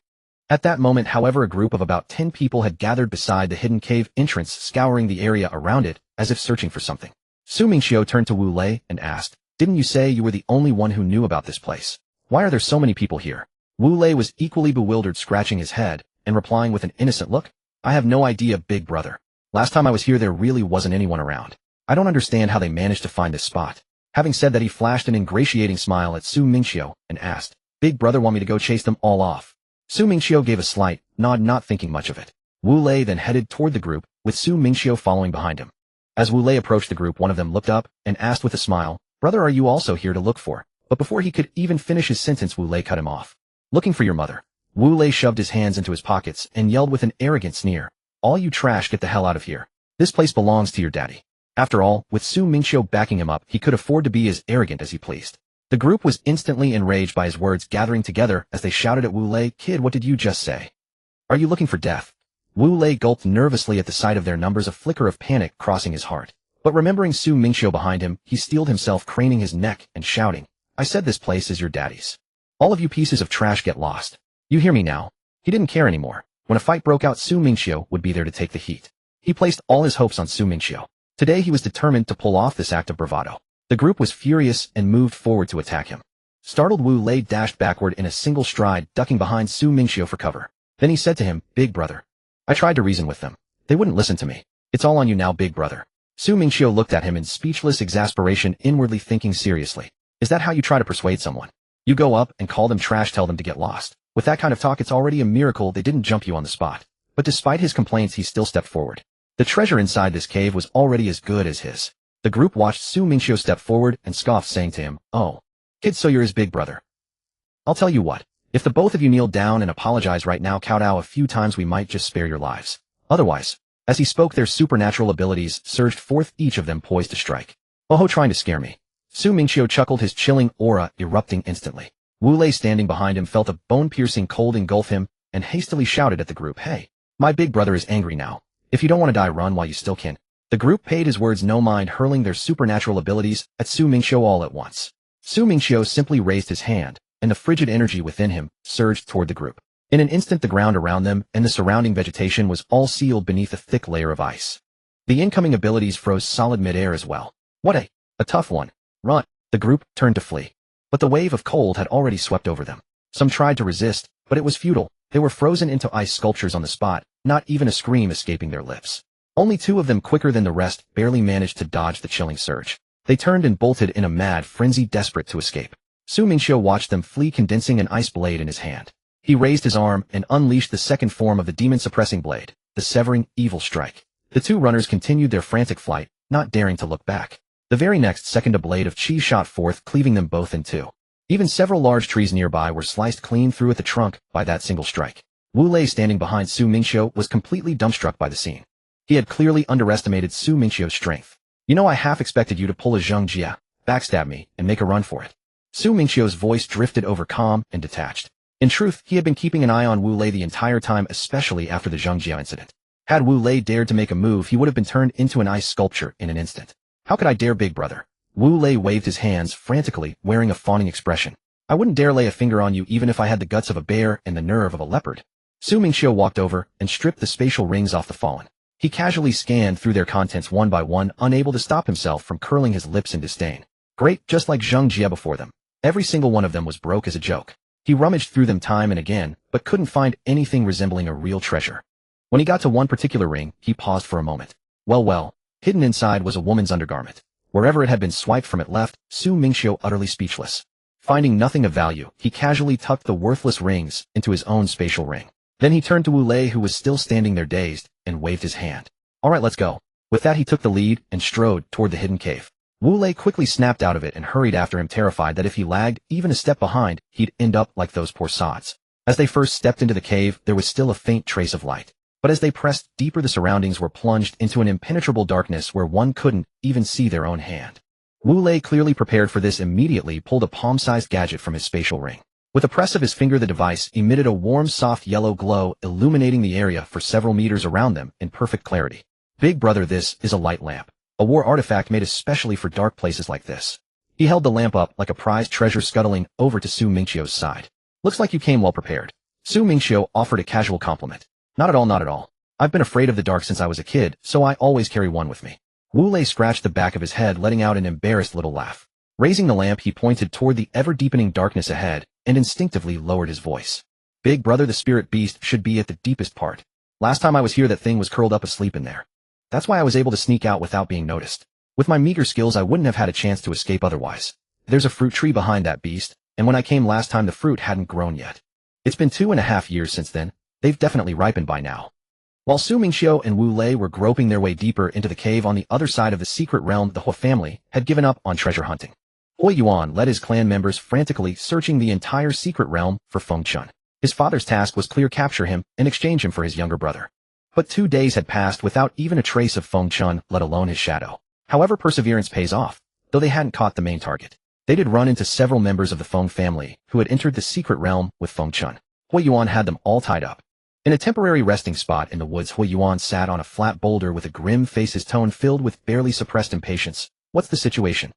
At that moment, however, a group of about 10 people had gathered beside the hidden cave entrance, scouring the area around it as if searching for something. Su Mingqiu turned to Wu Lei and asked, "Didn't you say you were the only one who knew about this place? Why are there so many people here?" Wu Lei was equally bewildered, scratching his head and replying with an innocent look, "I have no idea, big brother. Last time I was here, there really wasn't anyone around. I don't understand how they managed to find this spot." Having said that, he flashed an ingratiating smile at Su Mingqiu and asked, "Big brother want me to go chase them all off?" Su Mingqiu gave a slight nod, not thinking much of it. Wu Lei then headed toward the group, with Su Mingqiu following behind him. As Wu Lei approached the group, one of them looked up and asked with a smile, "Brother, are you also here to look for?" But before he could even finish his sentence, Wu Lei cut him off. "Looking for your mother." Wu Lei shoved his hands into his pockets and yelled with an arrogant sneer, "All you trash, get the hell out of here. This place belongs to your daddy." After all, with Su Mingqiu backing him up, he could afford to be as arrogant as he pleased. The group was instantly enraged by his words, gathering together as they shouted at Wu Lei, "Kid, what did you just say? Are you looking for death?" Wu Lei gulped nervously at the sight of their numbers, a flicker of panic crossing his heart. But remembering Su Mingqiu behind him, he steeled himself, craning his neck and shouting, "I said this place is your daddy's. All of you pieces of trash get lost. You hear me now?" He didn't care anymore. When a fight broke out, Su Mingqiu would be there to take the heat. He placed all his hopes on Su Mingqiu. Today he was determined to pull off this act of bravado. The group was furious and moved forward to attack him. Startled, Wu Lei dashed backward in a single stride, ducking behind Su Mingqiu for cover. Then he said to him, "Big brother. I tried to reason with them. They wouldn't listen to me. It's all on you now, big brother." Su Mingqiu looked at him in speechless exasperation, inwardly thinking seriously. Is that how you try to persuade someone? You go up and call them trash, tell them to get lost. With that kind of talk, it's already a miracle they didn't jump you on the spot. But despite his complaints, he still stepped forward. The treasure inside this cave was already as good as his. The group watched Su Mingqiu step forward and scoffed, saying to him, "Oh, kid, so you're his big brother. I'll tell you what, if the both of you kneel down and apologize right now, kowtow a few times, we might just spare your lives. Otherwise," as he spoke, their supernatural abilities surged forth, each of them poised to strike. "Oh, trying to scare me." Su Mingqiu chuckled, his chilling aura erupting instantly. Wu Lei, standing behind him, felt a bone-piercing cold engulf him and hastily shouted at the group, "Hey, my big brother is angry now. If you don't want to die, run while you still can." The group paid his words no mind, hurling their supernatural abilities at Su Mingqiu all at once. Su Mingqiu simply raised his hand, and the frigid energy within him surged toward the group. In an instant the ground around them and the surrounding vegetation was all sealed beneath a thick layer of ice. The incoming abilities froze solid mid-air as well. What a tough one. Run. The group turned to flee. But the wave of cold had already swept over them. Some tried to resist, but it was futile. They were frozen into ice sculptures on the spot, not even a scream escaping their lips. Only two of them, quicker than the rest, barely managed to dodge the chilling surge. They turned and bolted in a mad frenzy, desperate to escape. Su Mingqiu watched them flee, condensing an ice blade in his hand. He raised his arm and unleashed the second form of the demon-suppressing blade, the severing, evil strike. The two runners continued their frantic flight, not daring to look back. The very next second a blade of chi shot forth, cleaving them both in two. Even several large trees nearby were sliced clean through at the trunk by that single strike. Wu Lei, standing behind Su Mingqiu, was completely dumbstruck by the scene. He had clearly underestimated Su Mingqiu's strength. You know, I half expected you to pull a Zheng Jia, backstab me, and make a run for it. Su Mingqiu's voice drifted over calm and detached. In truth, he had been keeping an eye on Wu Lei the entire time, especially after the Zheng Jia incident. Had Wu Lei dared to make a move, he would have been turned into an ice sculpture in an instant. How could I dare, big brother? Wu Lei waved his hands frantically, wearing a fawning expression. I wouldn't dare lay a finger on you even if I had the guts of a bear and the nerve of a leopard. Su Mingqiu walked over and stripped the spatial rings off the fallen. He casually scanned through their contents one by one, unable to stop himself from curling his lips in disdain. Great, just like Zheng Jia before them. Every single one of them was broke as a joke. He rummaged through them time and again, but couldn't find anything resembling a real treasure. When he got to one particular ring, he paused for a moment. Well, hidden inside was a woman's undergarment. Wherever it had been swiped from, it left Su Mingqiu utterly speechless. Finding nothing of value, he casually tucked the worthless rings into his own spatial ring. Then he turned to Wu Lei, who was still standing there dazed, and waved his hand. All right, let's go. With that, he took the lead and strode toward the hidden cave. Wu Lei quickly snapped out of it and hurried after him, terrified that if he lagged even a step behind, he'd end up like those poor sods. As they first stepped into the cave, there was still a faint trace of light. But as they pressed deeper, the surroundings were plunged into an impenetrable darkness where one couldn't even see their own hand. Wu Lei, clearly prepared for this, immediately pulled a palm-sized gadget from his spatial ring. With a press of his finger, the device emitted a warm, soft yellow glow, illuminating the area for several meters around them in perfect clarity. Big brother, this is a light lamp. A war artifact made especially for dark places like this. He held the lamp up like a prized treasure, scuttling over to Su Mingqiu's side. Looks like you came well prepared. Su Mingqiu offered a casual compliment. Not at all, not at all. I've been afraid of the dark since I was a kid, so I always carry one with me. Wu Lei scratched the back of his head, letting out an embarrassed little laugh. Raising the lamp, he pointed toward the ever-deepening darkness ahead and instinctively lowered his voice. Big brother, the spirit beast should be at the deepest part. Last time I was here, that thing was curled up asleep in there. That's why I was able to sneak out without being noticed. With my meager skills, I wouldn't have had a chance to escape otherwise. There's a fruit tree behind that beast, and when I came last time, the fruit hadn't grown yet. It's been 2.5 years since then. They've definitely ripened by now. While Su Mingqiu and Wu Lei were groping their way deeper into the cave on the other side of the secret realm, the Hua family had given up on treasure hunting. Hui Yuan led his clan members, frantically searching the entire secret realm for Feng Chun. His father's task was clear: capture him and exchange him for his younger brother. But 2 days had passed without even a trace of Feng Chun, let alone his shadow. However, perseverance pays off. Though they hadn't caught the main target, they did run into several members of the Feng family who had entered the secret realm with Feng Chun. Hui Yuan had them all tied up. In a temporary resting spot in the woods, Hui Yuan sat on a flat boulder with a grim face, his tone filled with barely suppressed impatience. What's the situation?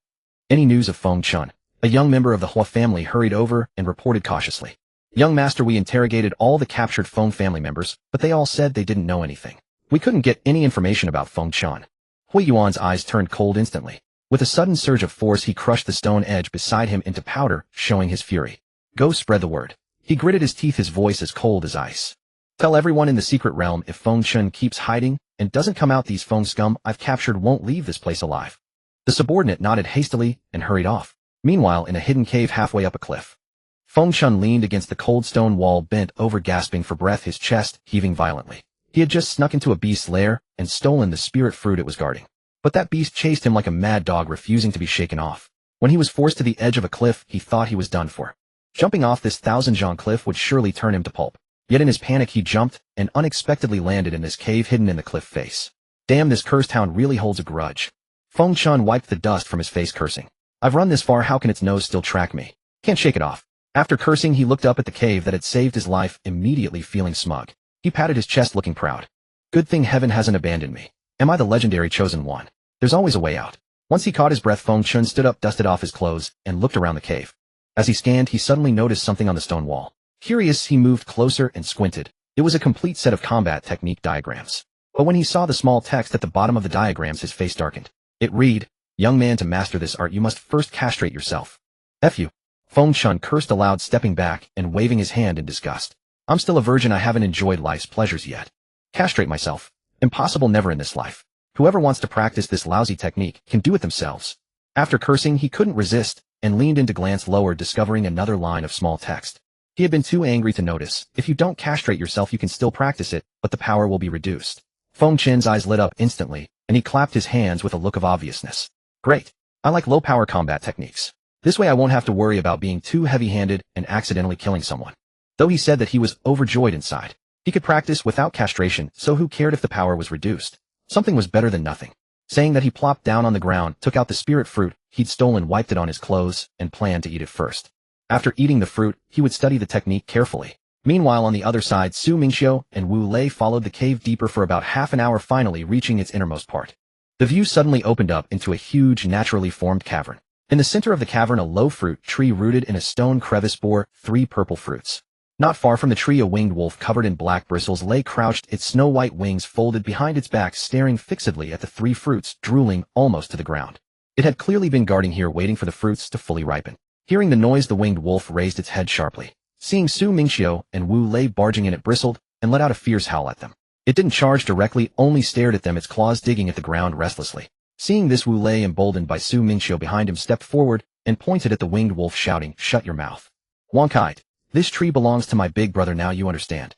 Any news of Feng Chun? A young member of the Hua family hurried over and reported cautiously. Young master, we interrogated all the captured Feng family members, but they all said they didn't know anything. We couldn't get any information about Feng Chun. Hui Yuan's eyes turned cold instantly. With a sudden surge of force, he crushed the stone edge beside him into powder, showing his fury. Go spread the word. He gritted his teeth, his voice as cold as ice. Tell everyone in the secret realm, if Feng Chun keeps hiding and doesn't come out, these Feng scum I've captured won't leave this place alive. The subordinate nodded hastily and hurried off. Meanwhile, in a hidden cave halfway up a cliff, Feng Chun leaned against the cold stone wall, bent over, gasping for breath, his chest heaving violently. He had just snuck into a beast's lair and stolen the spirit fruit it was guarding. But that beast chased him like a mad dog, refusing to be shaken off. When he was forced to the edge of a cliff, he thought he was done for. Jumping off this 1,000-zhang cliff would surely turn him to pulp. Yet in his panic, he jumped and unexpectedly landed in this cave hidden in the cliff face. Damn, this cursed hound really holds a grudge. Feng Chun wiped the dust from his face, cursing. I've run this far, how can its nose still track me? Can't shake it off. After cursing, he looked up at the cave that had saved his life, immediately feeling smug. He patted his chest, looking proud. Good thing heaven hasn't abandoned me. Am I the legendary chosen one? There's always a way out. Once he caught his breath, Feng Chun stood up, dusted off his clothes, and looked around the cave. As he scanned, he suddenly noticed something on the stone wall. Curious, he moved closer and squinted. It was a complete set of combat technique diagrams. But when he saw the small text at the bottom of the diagrams, his face darkened. It read, "Young man, to master this art, you must first castrate yourself." F you. Feng Chun cursed aloud, stepping back and waving his hand in disgust. "I'm still a virgin. I haven't enjoyed life's pleasures yet. Castrate myself? Impossible, never in this life. Whoever wants to practice this lousy technique can do it themselves." After cursing, he couldn't resist and leaned in to glance lower, discovering another line of small text. He had been too angry to notice. "If you don't castrate yourself, you can still practice it, but the power will be reduced." Feng Chen's eyes lit up instantly, and he clapped his hands with a look of obviousness. "Great. I like low-power combat techniques. This way I won't have to worry about being too heavy-handed and accidentally killing someone." Though he said that he was overjoyed inside. He could practice without castration, so who cared if the power was reduced? Something was better than nothing. Saying that, he plopped down on the ground, took out the spirit fruit he'd stolen, wiped it on his clothes, and planned to eat it first. After eating the fruit, he would study the technique carefully. Meanwhile, on the other side, Su Mingqiu and Wu Lei followed the cave deeper for about half an hour, finally reaching its innermost part. The view suddenly opened up into a huge, naturally formed cavern. In the center of the cavern, a low fruit tree rooted in a stone crevice bore 3 purple fruits. Not far from the tree, a winged wolf covered in black bristles lay crouched, its snow-white wings folded behind its back, staring fixedly at the 3 fruits, drooling almost to the ground. It had clearly been guarding here, waiting for the fruits to fully ripen. Hearing the noise, the winged wolf raised its head sharply. Seeing Su Mingqiu and Wu Lei barging in, it bristled and let out a fierce howl at them. It didn't charge directly, only stared at them, its claws digging at the ground restlessly. Seeing this, Wu Lei, emboldened by Su Mingqiu behind him, stepped forward and pointed at the winged wolf, shouting, "Shut your mouth. Wonkite. This tree belongs to my big brother, now you understand."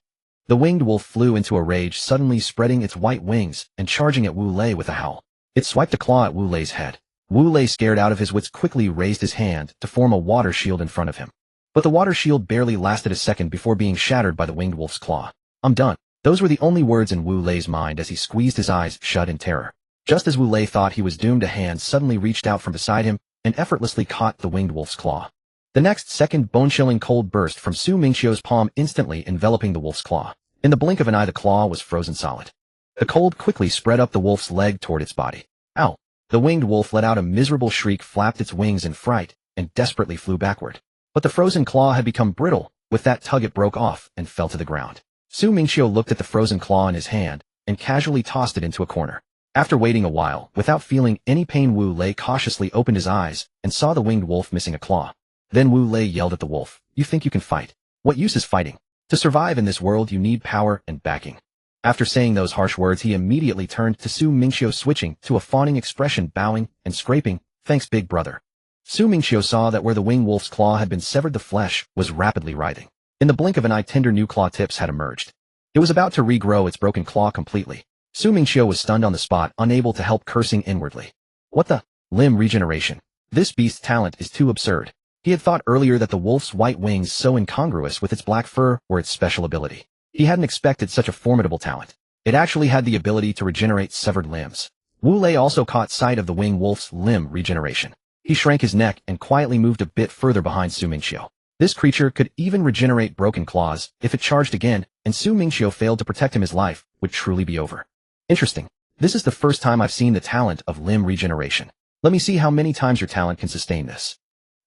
The winged wolf flew into a rage, suddenly spreading its white wings and charging at Wu Lei with a howl. It swiped a claw at Wu Lei's head. Wu Lei, scared out of his wits, quickly raised his hand to form a water shield in front of him. But the water shield barely lasted a second before being shattered by the winged wolf's claw. "I'm done." Those were the only words in Wu Lei's mind as he squeezed his eyes shut in terror. Just as Wu Lei thought he was doomed, a hand suddenly reached out from beside him and effortlessly caught the winged wolf's claw. The next second, bone-chilling cold burst from Su Mingqiu's palm, instantly enveloping the wolf's claw. In the blink of an eye, the claw was frozen solid. The cold quickly spread up the wolf's leg toward its body. "Ow!" The winged wolf let out a miserable shriek, flapped its wings in fright, and desperately flew backward. But the frozen claw had become brittle. With that tug, it broke off and fell to the ground. Su Mingqiu looked at the frozen claw in his hand and casually tossed it into a corner. After waiting a while, without feeling any pain, Wu Lei cautiously opened his eyes and saw the winged wolf missing a claw. Then Wu Lei yelled at the wolf, "You think you can fight? What use is fighting? To survive in this world, you need power and backing." After saying those harsh words, he immediately turned to Su Mingqiu, switching to a fawning expression, bowing and scraping, "Thanks, big brother." Su Mingqiu saw that where the winged wolf's claw had been severed, the flesh was rapidly writhing. In the blink of an eye, tender new claw tips had emerged. It was about to regrow its broken claw completely. Su Mingqiu was stunned on the spot, unable to help cursing inwardly. What the? Limb regeneration. This beast's talent is too absurd. He had thought earlier that the wolf's white wings, so incongruous with its black fur, were its special ability. He hadn't expected such a formidable talent. It actually had the ability to regenerate severed limbs. Wu Lei also caught sight of the winged wolf's limb regeneration. He shrank his neck and quietly moved a bit further behind Su Mingqiu. This creature could even regenerate broken claws. If it charged again, and Su Mingqiu failed to protect him, his life would truly be over. Interesting. This is the first time I've seen the talent of limb regeneration. Let me see how many times your talent can sustain this.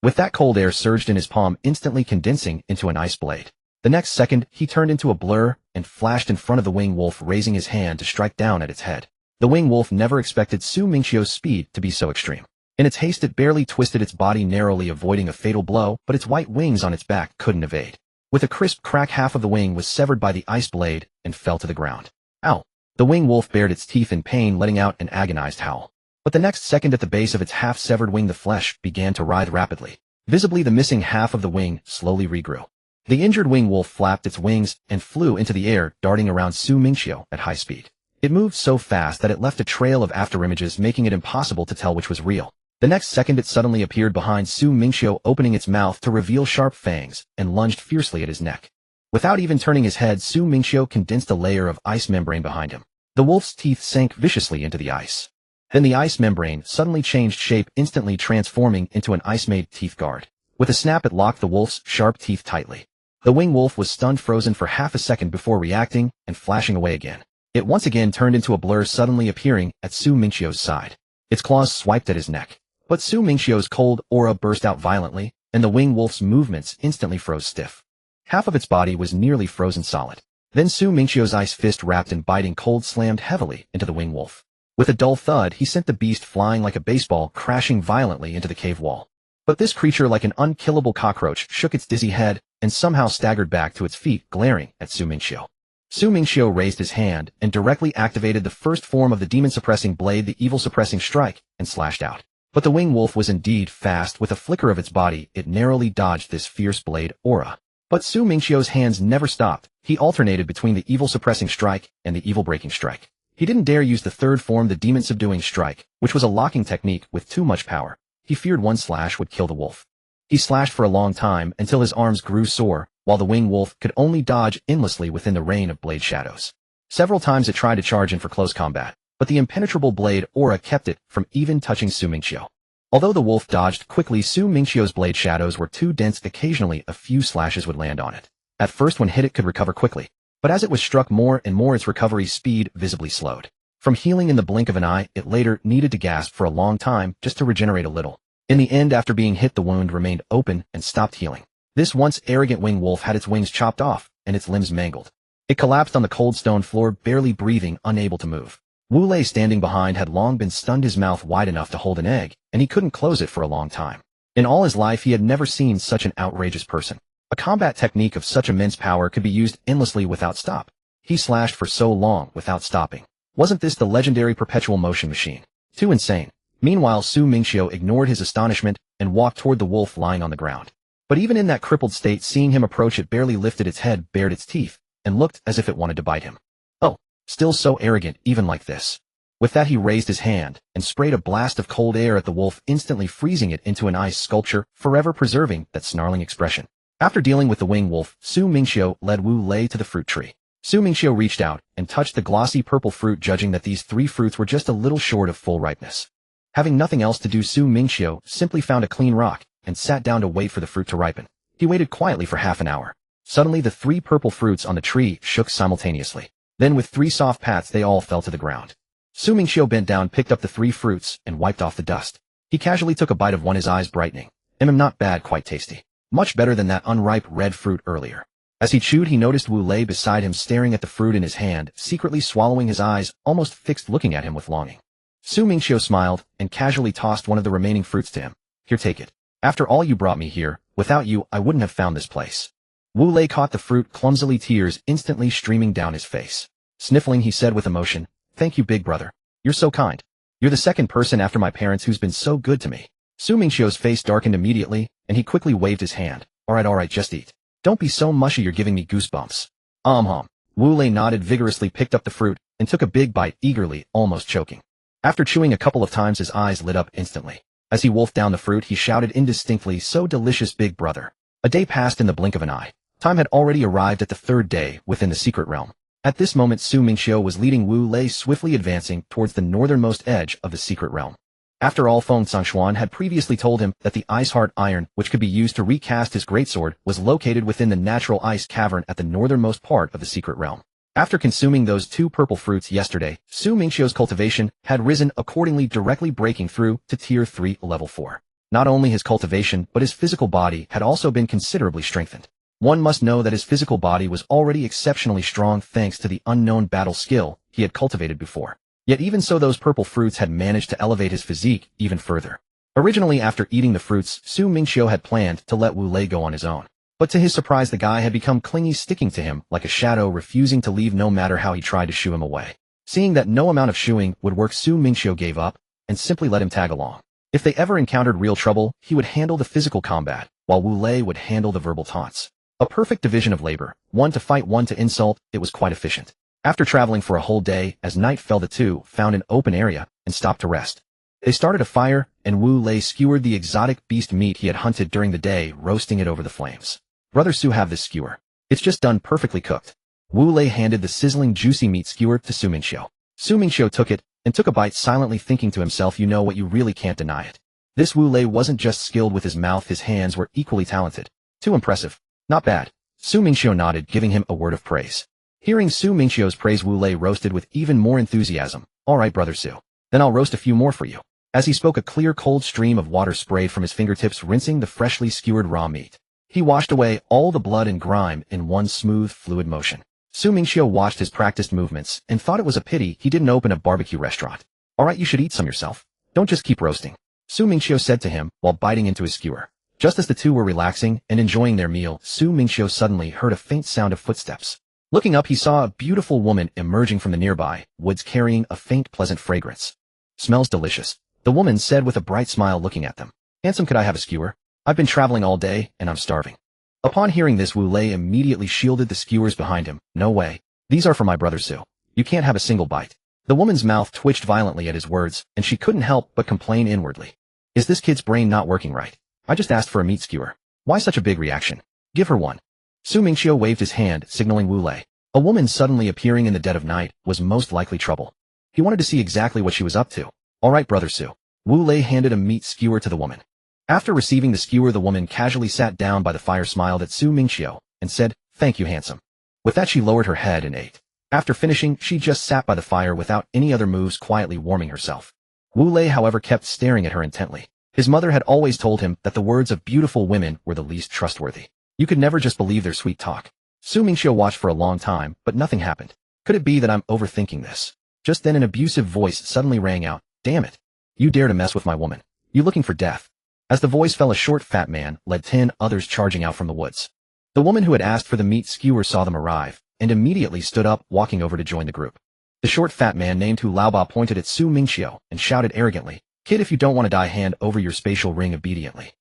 With that, cold air surged in his palm, instantly condensing into an ice blade. The next second, he turned into a blur and flashed in front of the winged wolf, raising his hand to strike down at its head. The winged wolf never expected Su Mingqiu's speed to be so extreme. In its haste, it barely twisted its body, narrowly avoiding a fatal blow, but its white wings on its back couldn't evade. With a crisp crack, half of the wing was severed by the ice blade and fell to the ground. "Ow!" The winged wolf bared its teeth in pain, letting out an agonized howl. But the next second, at the base of its half-severed wing, the flesh began to writhe rapidly. Visibly, the missing half of the wing slowly regrew. The injured winged wolf flapped its wings and flew into the air, darting around Su Mingqiu at high speed. It moved so fast that it left a trail of afterimages, making it impossible to tell which was real. The next second, it suddenly appeared behind Su Mingqiu, opening its mouth to reveal sharp fangs, and lunged fiercely at his neck. Without even turning his head, Su Mingqiu condensed a layer of ice membrane behind him. The wolf's teeth sank viciously into the ice. Then the ice membrane suddenly changed shape, instantly transforming into an ice-made teeth guard. With a snap, it locked the wolf's sharp teeth tightly. The winged wolf was stunned, frozen for half a second before reacting and flashing away again. It once again turned into a blur, suddenly appearing at Su Mingqiu's side. Its claws swiped at his neck. But Su Mingqiu's cold aura burst out violently, and the winged wolf's movements instantly froze stiff. Half of its body was nearly frozen solid. Then Su Mingqiu's ice fist wrapped in biting cold slammed heavily into the winged wolf. With a dull thud, he sent the beast flying like a baseball, crashing violently into the cave wall. But this creature, like an unkillable cockroach, shook its dizzy head and somehow staggered back to its feet, glaring at Su Mingqiu. Su Mingqiu raised his hand and directly activated the first form of the demon-suppressing blade, the evil-suppressing strike, and slashed out. But the winged wolf was indeed fast. With a flicker of its body, it narrowly dodged this fierce blade aura. But Su Mingqiu's hands never stopped. He alternated between the evil-suppressing strike and the evil-breaking strike. He didn't dare use the third form, the demon-subduing strike, which was a locking technique with too much power. He feared one slash would kill the wolf. He slashed for a long time until his arms grew sore, while the winged wolf could only dodge endlessly within the rain of blade shadows. Several times it tried to charge in for close combat, but the impenetrable blade aura kept it from even touching Su Mingqiu. Although the wolf dodged quickly, Su Mingqiu's blade shadows were too dense. Occasionally a few slashes would land on it. At first, when hit, it could recover quickly, but as it was struck more and more, its recovery speed visibly slowed. From healing in the blink of an eye, it later needed to gasp for a long time just to regenerate a little. In the end, after being hit, the wound remained open and stopped healing. This once arrogant winged wolf had its wings chopped off and its limbs mangled. It collapsed on the cold stone floor, barely breathing, unable to move. Wu Lei, standing behind, had long been stunned, his mouth wide enough to hold an egg, and he couldn't close it for a long time. In all his life, he had never seen such an outrageous person. A combat technique of such immense power could be used endlessly without stop. He slashed for so long without stopping. Wasn't this the legendary perpetual motion machine? Too insane. Meanwhile, Su Mingqiu ignored his astonishment and walked toward the wolf lying on the ground. But even in that crippled state, seeing him approach, it barely lifted its head, bared its teeth, and looked as if it wanted to bite him. Oh, still so arrogant, even like this. With that, he raised his hand and sprayed a blast of cold air at the wolf, instantly freezing it into an ice sculpture, forever preserving that snarling expression. After dealing with the winged wolf, Su Mingqiu led Wu Lei to the fruit tree. Su Mingqiu reached out and touched the glossy purple fruit, judging that these 3 fruits were just a little short of full ripeness. Having nothing else to do, Su Mingqiu simply found a clean rock and sat down to wait for the fruit to ripen. He waited quietly for half an hour. Suddenly, the 3 purple fruits on the tree shook simultaneously. Then, with 3 soft pats, they all fell to the ground. Su Mingqiu bent down, picked up the 3 fruits, and wiped off the dust. He casually took a bite of one, his eyes brightening. Not bad, quite tasty. Much better than that unripe red fruit earlier. As he chewed, he noticed Wu Lei beside him, staring at the fruit in his hand, secretly swallowing, his eyes almost fixed, looking at him with longing. Su Mingqiu smiled and casually tossed one of the remaining fruits to him. Here, take it. After all, you brought me here. Without you, I wouldn't have found this place. Wu Lei caught the fruit clumsily, tears instantly streaming down his face. Sniffling, he said with emotion, "Thank you, big brother. You're so kind. You're the second person after my parents who's been so good to me." Su Mingqiu's face darkened immediately, and he quickly waved his hand. All right, just eat. Don't be so mushy, you're giving me goosebumps. Wu Lei nodded vigorously, picked up the fruit, and took a big bite, eagerly, almost choking. After chewing a couple of times, his eyes lit up instantly. As he wolfed down the fruit, he shouted indistinctly, "So delicious, big brother." A day passed in the blink of an eye. Time had already arrived at the 3rd day within the secret realm. At this moment, Su Mingqiu was leading Wu Lei, swiftly advancing towards the northernmost edge of the secret realm. After all, Feng Zhangshuan had previously told him that the ice heart iron, which could be used to recast his greatsword, was located within the natural ice cavern at the northernmost part of the secret realm. After consuming those 2 purple fruits yesterday, Su Mingqiu's cultivation had risen accordingly, directly breaking through to Tier 3 Level 4. Not only his cultivation, but his physical body had also been considerably strengthened. One must know that his physical body was already exceptionally strong thanks to the unknown battle skill he had cultivated before. Yet even so, those purple fruits had managed to elevate his physique even further. Originally, after eating the fruits, Su Mingqiu had planned to let Wu Lei go on his own. But to his surprise, the guy had become clingy, sticking to him like a shadow, refusing to leave no matter how he tried to shoo him away. Seeing that no amount of shooing would work, Su Mingqiu gave up and simply let him tag along. If they ever encountered real trouble, he would handle the physical combat, while Wu Lei would handle the verbal taunts. A perfect division of labor, one to fight, one to insult. It was quite efficient. After traveling for a whole day, as night fell, the two found an open area and stopped to rest. They started a fire, and Wu Lei skewered the exotic beast meat he had hunted during the day, roasting it over the flames. "Brother Su, have this skewer. It's just done, perfectly cooked." Wu Lei handed the sizzling, juicy meat skewer to Su Mingqiu. Su Mingqiu took it and took a bite, silently thinking to himself, "You know what, you really can't deny it." This Wu Lei wasn't just skilled with his mouth, his hands were equally talented. "Too impressive. Not bad." Su Mingqiu nodded, giving him a word of praise. Hearing Su Mingqiu's praise, Wu Lei roasted with even more enthusiasm. "All right, Brother Su. Then I'll roast a few more for you." As he spoke, a clear cold stream of water sprayed from his fingertips, rinsing the freshly skewered raw meat. He washed away all the blood and grime in one smooth, fluid motion. Mingqiu watched his practiced movements and thought it was a pity he didn't open a barbecue restaurant. Alright, you should eat some yourself. Don't just keep roasting, Mingqiu said to him while biting into his skewer. Just as the two were relaxing and enjoying their meal, Mingqiu suddenly heard a faint sound of footsteps. Looking up, he saw a beautiful woman emerging from the nearby woods carrying a faint, pleasant fragrance. Smells delicious, the woman said with a bright smile, looking at them. Handsome, could I have a skewer? I've been traveling all day and I'm starving. Upon hearing this, Wu Lei immediately shielded the skewers behind him. No way. These are for my brother Su. You can't have a single bite. The woman's mouth twitched violently at his words, and she couldn't help but complain inwardly. Is this kid's brain not working right? I just asked for a meat skewer. Why such a big reaction? Give her one. Mingqiu waved his hand, signaling Wu Lei. A woman suddenly appearing in the dead of night was most likely trouble. He wanted to see exactly what she was up to. Alright, brother Su. Wu Lei handed a meat skewer to the woman. After receiving the skewer, the woman casually sat down by the fire, smiled at Mingqiu, and said, Thank you, handsome. With that, she lowered her head and ate. After finishing, she just sat by the fire without any other moves, quietly warming herself. Wu Lei, however, kept staring at her intently. His mother had always told him that the words of beautiful women were the least trustworthy. You could never just believe their sweet talk. Mingqiu watched for a long time, but nothing happened. Could it be that I'm overthinking this? Just then an abusive voice suddenly rang out. Damn it. You dare to mess with my woman. You looking for death? As the voice fell, a short fat man led 10 others charging out from the woods. The woman who had asked for the meat skewer saw them arrive, and immediately stood up, walking over to join the group. The short fat man named Hu Laoba pointed at Mingqiu and shouted arrogantly, Kid, if you don't want to die, hand over your spatial ring obediently.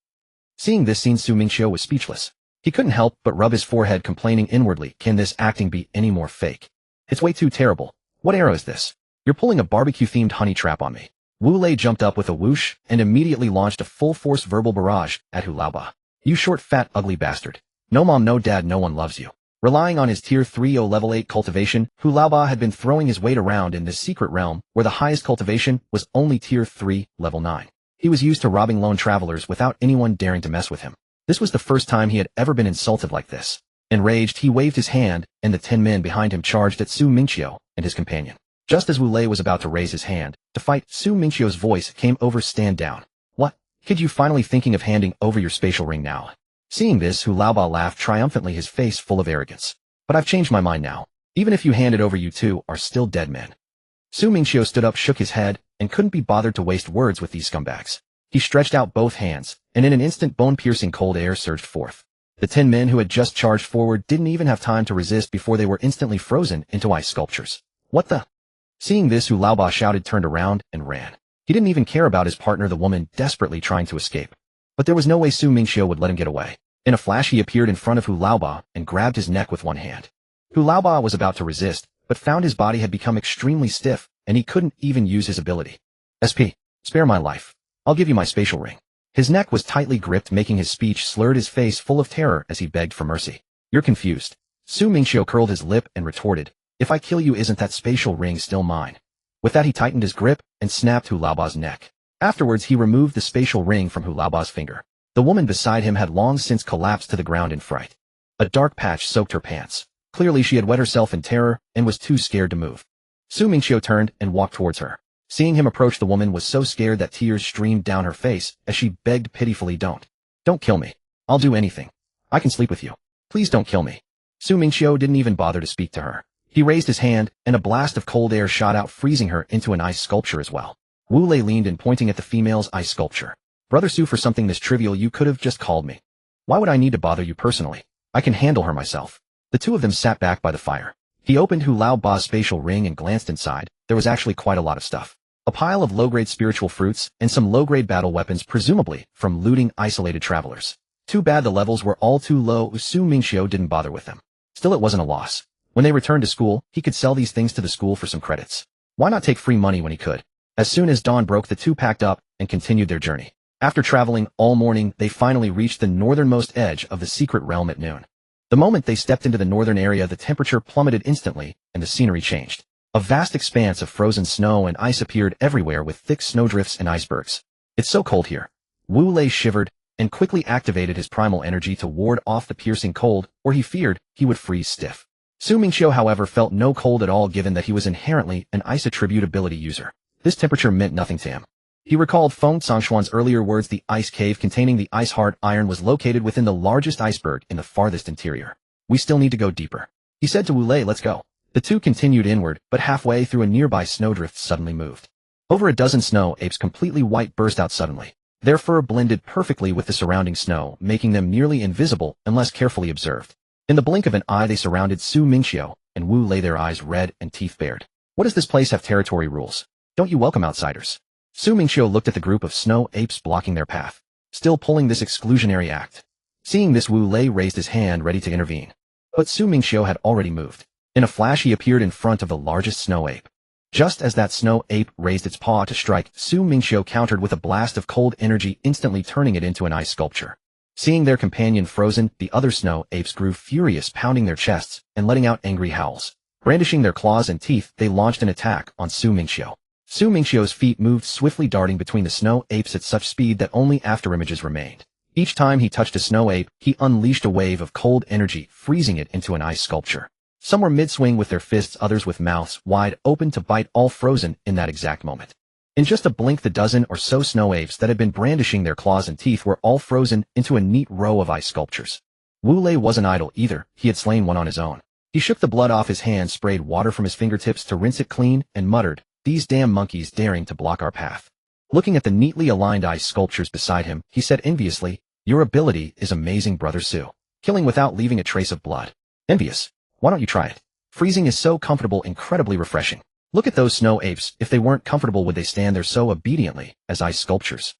Seeing this scene, Mingqiu was speechless. He couldn't help but rub his forehead, complaining inwardly, can this acting be any more fake? It's way too terrible. What era is this? You're pulling a barbecue-themed honey trap on me. Wu Lei jumped up with a whoosh and immediately launched a full-force verbal barrage at Hu Laoba. You short, fat, ugly bastard. No mom, no dad, no one loves you. Relying on his Tier 3 level 8 cultivation, Hu Laoba had been throwing his weight around in this secret realm where the highest cultivation was only Tier 3 level 9. He was used to robbing lone travelers without anyone daring to mess with him. This was the first time he had ever been insulted like this. Enraged, he waved his hand, and the 10 men behind him charged at Mingqiu and his companion. Just as Wu Lei was about to raise his hand to fight, Mingqiu's voice came over. Stand down. What? Kid, you finally thinking of handing over your spatial ring now? Seeing this, Hu Laoba laughed triumphantly, his face full of arrogance. But I've changed my mind now. Even if you hand it over, you two are still dead men. Mingqiu stood up, shook his head, and couldn't be bothered to waste words with these scumbags. He stretched out both hands, and in an instant bone-piercing cold air surged forth. The 10 men who had just charged forward didn't even have time to resist before they were instantly frozen into ice sculptures. What the? Seeing this, Hu Laoba shouted, turned around, and ran. He didn't even care about his partner, the woman desperately trying to escape. But there was no way Mingqiu would let him get away. In a flash, he appeared in front of Hu Laoba and grabbed his neck with one hand. Hu Laoba was about to resist, but found his body had become extremely stiff, and he couldn't even use his ability. SP, spare my life. I'll give you my spatial ring. His neck was tightly gripped, making his speech slurred, his face full of terror as he begged for mercy. You're confused. Mingqiu curled his lip and retorted, if I kill you, isn't that spatial ring still mine? With that, he tightened his grip and snapped Hu Laoba's neck. Afterwards, he removed the spatial ring from Hu Laoba's finger. The woman beside him had long since collapsed to the ground in fright. A dark patch soaked her pants. Clearly, she had wet herself in terror and was too scared to move. Mingqiu turned and walked towards her. Seeing him approach, the woman was so scared that tears streamed down her face as she begged pitifully, Don't kill me. I'll do anything. I can sleep with you. Please don't kill me. Mingqiu didn't even bother to speak to her. He raised his hand, and a blast of cold air shot out, freezing her into an ice sculpture as well. Wu Lei leaned in, pointing at the female's ice sculpture. Brother Su, for something this trivial, you could have just called me. Why would I need to bother you personally? I can handle her myself. The two of them sat back by the fire. He opened Hu Laoba's spatial ring and glanced inside. There was actually quite a lot of stuff. A pile of low-grade spiritual fruits and some low-grade battle weapons, presumably from looting isolated travelers. Too bad the levels were all too low. Mingqiu didn't bother with them. Still, it wasn't a loss. When they returned to school, he could sell these things to the school for some credits. Why not take free money when he could? As soon as dawn broke, the two packed up and continued their journey. After traveling all morning, they finally reached the northernmost edge of the secret realm at noon. The moment they stepped into the northern area, the temperature plummeted instantly, and the scenery changed. A vast expanse of frozen snow and ice appeared everywhere, with thick snowdrifts and icebergs. It's so cold here. Wu Lei shivered and quickly activated his primal energy to ward off the piercing cold, or he feared he would freeze stiff. Mingqiu, however, felt no cold at all, given that he was inherently an ice attribute ability user. This temperature meant nothing to him. He recalled Feng Songshuan's earlier words. The ice cave containing the ice-hard iron was located within the largest iceberg in the farthest interior. We still need to go deeper. He said to Wu Lei, let's go. The two continued inward, but halfway through a nearby snowdrift suddenly moved. Over a dozen snow apes completely white burst out suddenly. Their fur blended perfectly with the surrounding snow, making them nearly invisible unless carefully observed. In the blink of an eye they surrounded Su Mingqiu, and Wu Lei, their eyes red and teeth bared. What does this place have territory rules? Don't you welcome outsiders? Su Mingqiu looked at the group of snow apes blocking their path, still pulling this exclusionary act. Seeing this, Wu Lei raised his hand ready to intervene. But Su Mingqiu had already moved. In a flash he appeared in front of the largest snow ape. Just as that snow ape raised its paw to strike, Su Mingqiu countered with a blast of cold energy, instantly turning it into an ice sculpture. Seeing their companion frozen, the other snow apes grew furious, pounding their chests and letting out angry howls. Brandishing their claws and teeth, they launched an attack on Su Mingqiu. Su Mingqiu's feet moved swiftly, darting between the snow apes at such speed that only afterimages remained. Each time he touched a snow ape, he unleashed a wave of cold energy, freezing it into an ice sculpture. Some were mid-swing with their fists, others with mouths wide open to bite, all frozen in that exact moment. In just a blink, the dozen or so snow apes that had been brandishing their claws and teeth were all frozen into a neat row of ice sculptures. Wu Lei wasn't idle either. He had slain one on his own. He shook the blood off his hands, sprayed water from his fingertips to rinse it clean, and muttered, "These damn monkeys daring to block our path." Looking at the neatly aligned ice sculptures beside him, he said enviously, "Your ability is amazing, Brother Su. Killing without leaving a trace of blood. Envious. Why don't you try it? Freezing is so comfortable, incredibly refreshing. Look at those snow apes. If they weren't comfortable, would they stand there so obediently as ice sculptures?"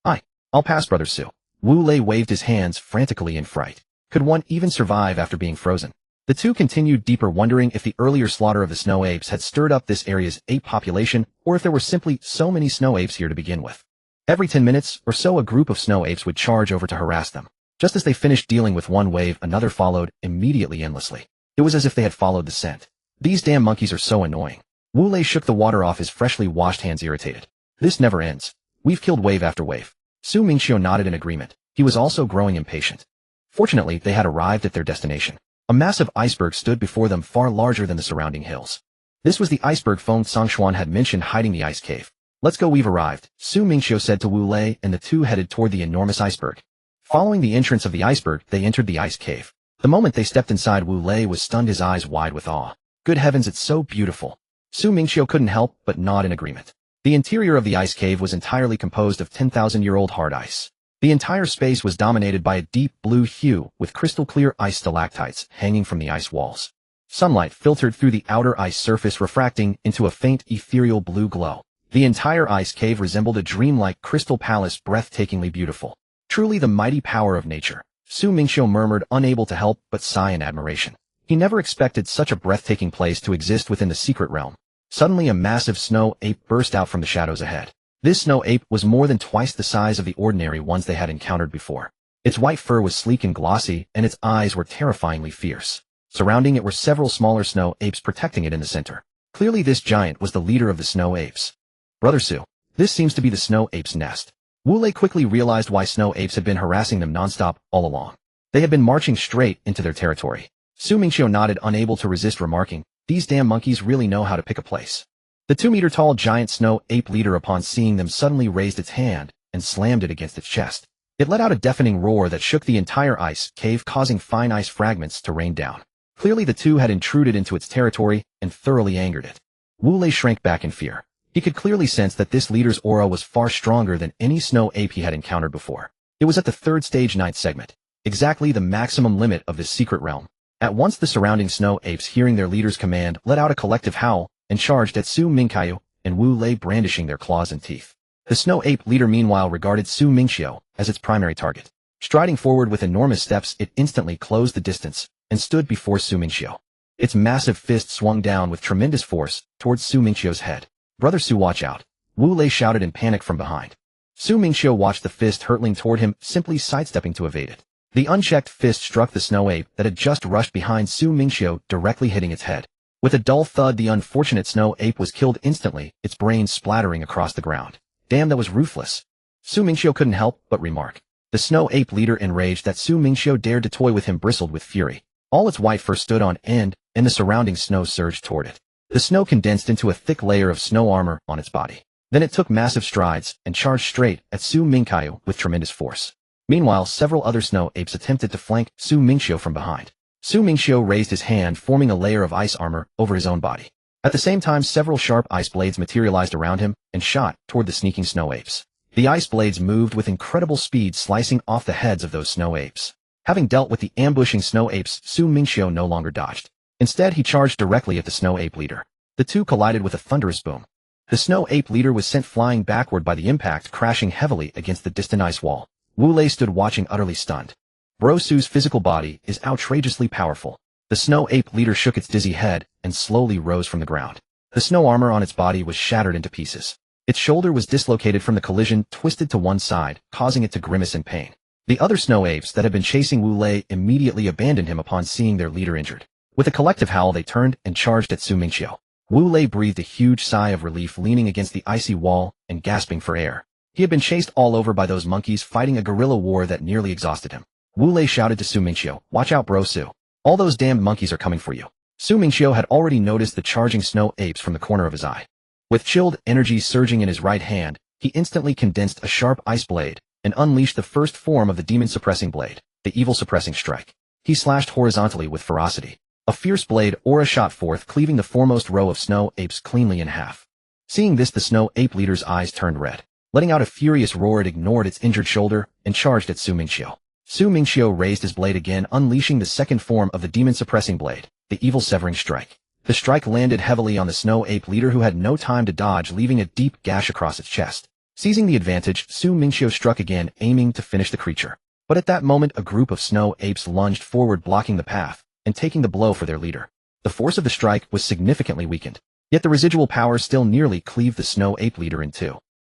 I'll pass, Brother Su." Wu Lei waved his hands frantically in fright. Could one even survive after being frozen? The two continued deeper, wondering if the earlier slaughter of the snow apes had stirred up this area's ape population, or if there were simply so many snow apes here to begin with. Every 10 minutes or so, a group of snow apes would charge over to harass them. Just as they finished dealing with one wave, another followed, immediately, endlessly. It was as if they had followed the scent. These damn monkeys are so annoying. Wu Lei shook the water off his freshly washed hands, irritated. This never ends. We've killed wave after wave. Su Mingqiu nodded in agreement. He was also growing impatient. Fortunately, they had arrived at their destination. A massive iceberg stood before them, far larger than the surrounding hills. This was the iceberg Feng Songshuan had mentioned hiding the ice cave. "Let's go, we've arrived," Su Mingqiu said to Wu Lei, and the two headed toward the enormous iceberg. Following the entrance of the iceberg, they entered the ice cave. The moment they stepped inside, Wu Lei was stunned, his eyes wide with awe. Good heavens, it's so beautiful. Su Mingqiu couldn't help but nod in agreement. The interior of the ice cave was entirely composed of 10,000-year-old hard ice. The entire space was dominated by a deep blue hue, with crystal-clear ice stalactites hanging from the ice walls. Sunlight filtered through the outer ice surface, refracting into a faint, ethereal blue glow. The entire ice cave resembled a dreamlike crystal palace, breathtakingly beautiful. Truly the mighty power of nature. Su Mingqiu murmured, unable to help but sigh in admiration. He never expected such a breathtaking place to exist within the secret realm. Suddenly, a massive snow ape burst out from the shadows ahead. This snow ape was more than twice the size of the ordinary ones they had encountered before. Its white fur was sleek and glossy, and its eyes were terrifyingly fierce. Surrounding it were several smaller snow apes, protecting it in the center. Clearly this giant was the leader of the snow apes. "Brother Su, this seems to be the snow ape's nest." Wu Lei quickly realized why snow apes had been harassing them nonstop all along. They had been marching straight into their territory. Su Mingqiu nodded, unable to resist, remarking, "These damn monkeys really know how to pick a place." The 2-meter-tall giant snow ape leader, upon seeing them, suddenly raised its hand and slammed it against its chest. It let out a deafening roar that shook the entire ice cave, causing fine ice fragments to rain down. Clearly the two had intruded into its territory and thoroughly angered it. Wu Lei shrank back in fear. He could clearly sense that this leader's aura was far stronger than any snow ape he had encountered before. It was at the 3rd stage, 9th segment, exactly the maximum limit of this secret realm. At once the surrounding snow apes, hearing their leader's command, let out a collective howl and charged at Su Mingqiu and Wu Lei, brandishing their claws and teeth. The snow ape leader meanwhile regarded Su Mingqiu as its primary target. Striding forward with enormous steps, it instantly closed the distance and stood before Su Mingqiu. Its massive fist swung down with tremendous force towards Su Mingqiu's head. "Brother Su, watch out!" Wu Lei shouted in panic from behind. Su Mingqiu watched the fist hurtling toward him, simply sidestepping to evade it. The unchecked fist struck the snow ape that had just rushed behind Su Mingqiu, directly hitting its head. With a dull thud, the unfortunate snow ape was killed instantly, its brains splattering across the ground. Damn, that was ruthless. Su Mingqiu couldn't help but remark. The snow ape leader, enraged that Su Mingqiu dared to toy with him, bristled with fury. All its white fur stood on end, and the surrounding snow surged toward it. The snow condensed into a thick layer of snow armor on its body. Then it took massive strides and charged straight at Su Mingqiu with tremendous force. Meanwhile, several other snow apes attempted to flank Su Mingqiu from behind. Su Mingqiu raised his hand, forming a layer of ice armor over his own body. At the same time, several sharp ice blades materialized around him and shot toward the sneaking snow apes. The ice blades moved with incredible speed, slicing off the heads of those snow apes. Having dealt with the ambushing snow apes, Su Mingqiu no longer dodged. Instead, he charged directly at the snow ape leader. The two collided with a thunderous boom. The snow ape leader was sent flying backward by the impact, crashing heavily against the distant ice wall. Wu Lei stood watching, utterly stunned. Bro Su's physical body is outrageously powerful. The snow ape leader shook its dizzy head and slowly rose from the ground. The snow armor on its body was shattered into pieces. Its shoulder was dislocated from the collision, twisted to one side, causing it to grimace in pain. The other snow apes that had been chasing Wu Lei immediately abandoned him upon seeing their leader injured. With a collective howl, they turned and charged at Su Mingqiu. Wu Lei breathed a huge sigh of relief, leaning against the icy wall and gasping for air. He had been chased all over by those monkeys, fighting a guerrilla war that nearly exhausted him. Wu Lei shouted to Su Mingqiu, "Watch out, Bro Su. All those damned monkeys are coming for you." Su Mingqiu had already noticed the charging snow apes from the corner of his eye. With chilled energy surging in his right hand, he instantly condensed a sharp ice blade and unleashed the first form of the demon-suppressing blade, the evil-suppressing strike. He slashed horizontally with ferocity. A fierce blade aura shot forth, cleaving the foremost row of snow apes cleanly in half. Seeing this, the snow ape leader's eyes turned red. Letting out a furious roar, it ignored its injured shoulder and charged at Su Mingqiu. Su Mingqiu raised his blade again, unleashing the second form of the demon-suppressing blade, the evil-severing strike. The strike landed heavily on the snow ape leader, who had no time to dodge, leaving a deep gash across its chest. Seizing the advantage, Su Mingqiu struck again, aiming to finish the creature. But at that moment, a group of snow apes lunged forward, blocking the path and taking the blow for their leader. The force of the strike was significantly weakened, yet the residual power still nearly cleaved the snow ape leader in two.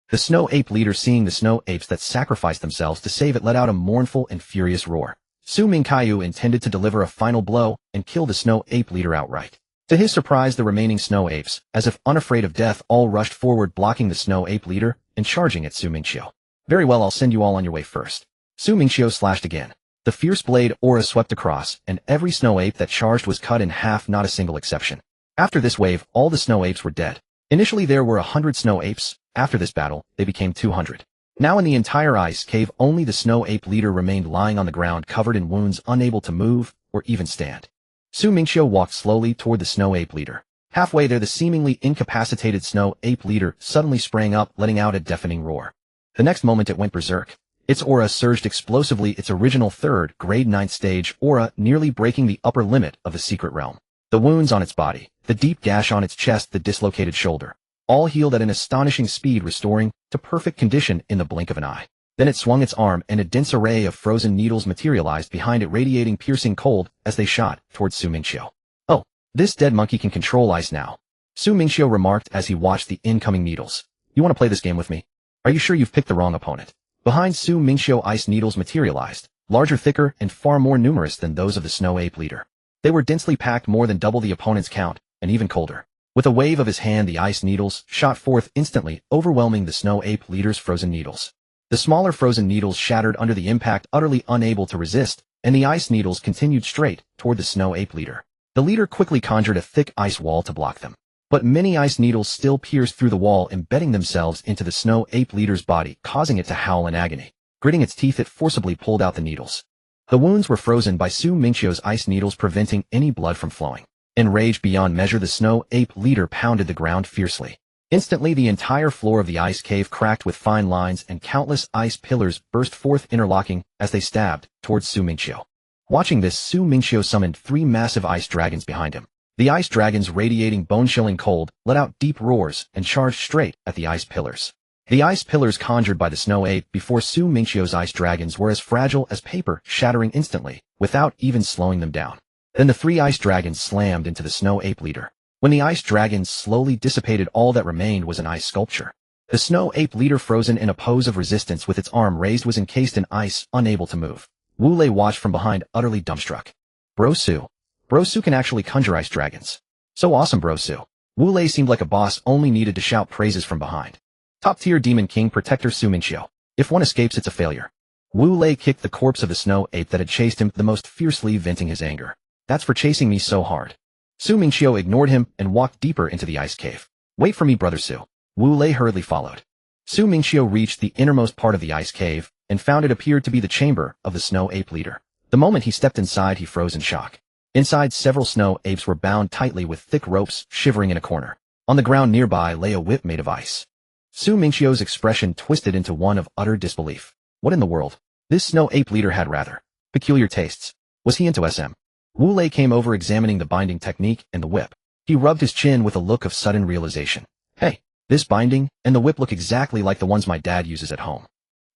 The snow ape leader, seeing the snow apes that sacrificed themselves to save it, let out a mournful and furious roar. Su Mingqiu intended to deliver a final blow and kill the snow ape leader outright. To his surprise, the remaining snow apes, as if unafraid of death, all rushed forward, blocking the snow ape leader and charging at Su Mingqiu. "Very well, I'll send you all on your way first." Su Mingqiu slashed again. The fierce blade aura swept across, and every snow ape that charged was cut in half, not a single exception. After this wave, all the snow apes were dead. Initially there were 100 snow apes. After this battle, they became 200. Now in the entire ice cave, only the snow ape leader remained, lying on the ground, covered in wounds, unable to move or even stand. Su Mingqiu walked slowly toward the snow ape leader. Halfway there, the seemingly incapacitated snow ape leader suddenly sprang up, letting out a deafening roar. The next moment it went berserk. Its aura surged explosively, its original third, grade 9th stage aura nearly breaking the upper limit of the secret realm. The wounds on its body, the deep gash on its chest, the dislocated shoulder, all healed at an astonishing speed, restoring to perfect condition in the blink of an eye. Then it swung its arm, and a dense array of frozen needles materialized behind it, radiating piercing cold as they shot towards Su Mingqiu. "Oh, this dead monkey can control ice now," Su Mingqiu remarked as he watched the incoming needles. "You want to play this game with me? Are you sure you've picked the wrong opponent?" Behind Su Mingqiu, ice needles materialized, larger, thicker, and far more numerous than those of the snow ape leader. They were densely packed, more than double the opponent's count, and even colder. With a wave of his hand, the ice needles shot forth instantly, overwhelming the snow ape leader's frozen needles. The smaller frozen needles shattered under the impact, utterly unable to resist, and the ice needles continued straight toward the snow ape leader. The leader quickly conjured a thick ice wall to block them. But many ice needles still pierced through the wall, embedding themselves into the snow ape leader's body, causing it to howl in agony. Gritting its teeth, it forcibly pulled out the needles. The wounds were frozen by Su Mingqiu's ice needles, preventing any blood from flowing. Enraged beyond measure, the snow ape leader pounded the ground fiercely. Instantly, the entire floor of the ice cave cracked with fine lines, and countless ice pillars burst forth, interlocking as they stabbed towards Su Mingqiu. Watching this, Su Mingqiu summoned 3 massive ice dragons behind him. The ice dragons, radiating bone-chilling cold, let out deep roars and charged straight at the ice pillars. The ice pillars conjured by the snow ape before Su Mingqiu's ice dragons were as fragile as paper, shattering instantly, without even slowing them down. Then the 3 ice dragons slammed into the snow ape leader. When the ice dragons slowly dissipated, all that remained was an ice sculpture. The snow ape leader, frozen in a pose of resistance with its arm raised, was encased in ice, unable to move. Wu Lei watched from behind, utterly dumbstruck. Bro Su can actually conjure ice dragons. So awesome, Bro Su. Wu Lei seemed like a boss, only needed to shout praises from behind. Top-tier Demon King Protector Su Mingqiu. If one escapes, it's a failure. Wu Lei kicked the corpse of the snow ape that had chased him, the most fiercely, venting his anger. "That's for chasing me so hard." Su Mingqiu ignored him and walked deeper into the ice cave. "Wait for me, Brother Su." Wu Lei hurriedly followed. Su Mingqiu reached the innermost part of the ice cave and found it appeared to be the chamber of the snow ape leader. The moment he stepped inside, he froze in shock. Inside, several snow apes were bound tightly with thick ropes, shivering in a corner. On the ground nearby lay a whip made of ice. Su Mingqiu's expression twisted into one of utter disbelief. What in the world? This snow ape leader had rather peculiar tastes. Was he into SM? Wu Lei came over examining the binding technique and the whip. He rubbed his chin with a look of sudden realization. Hey, this binding and the whip look exactly like the ones my dad uses at home.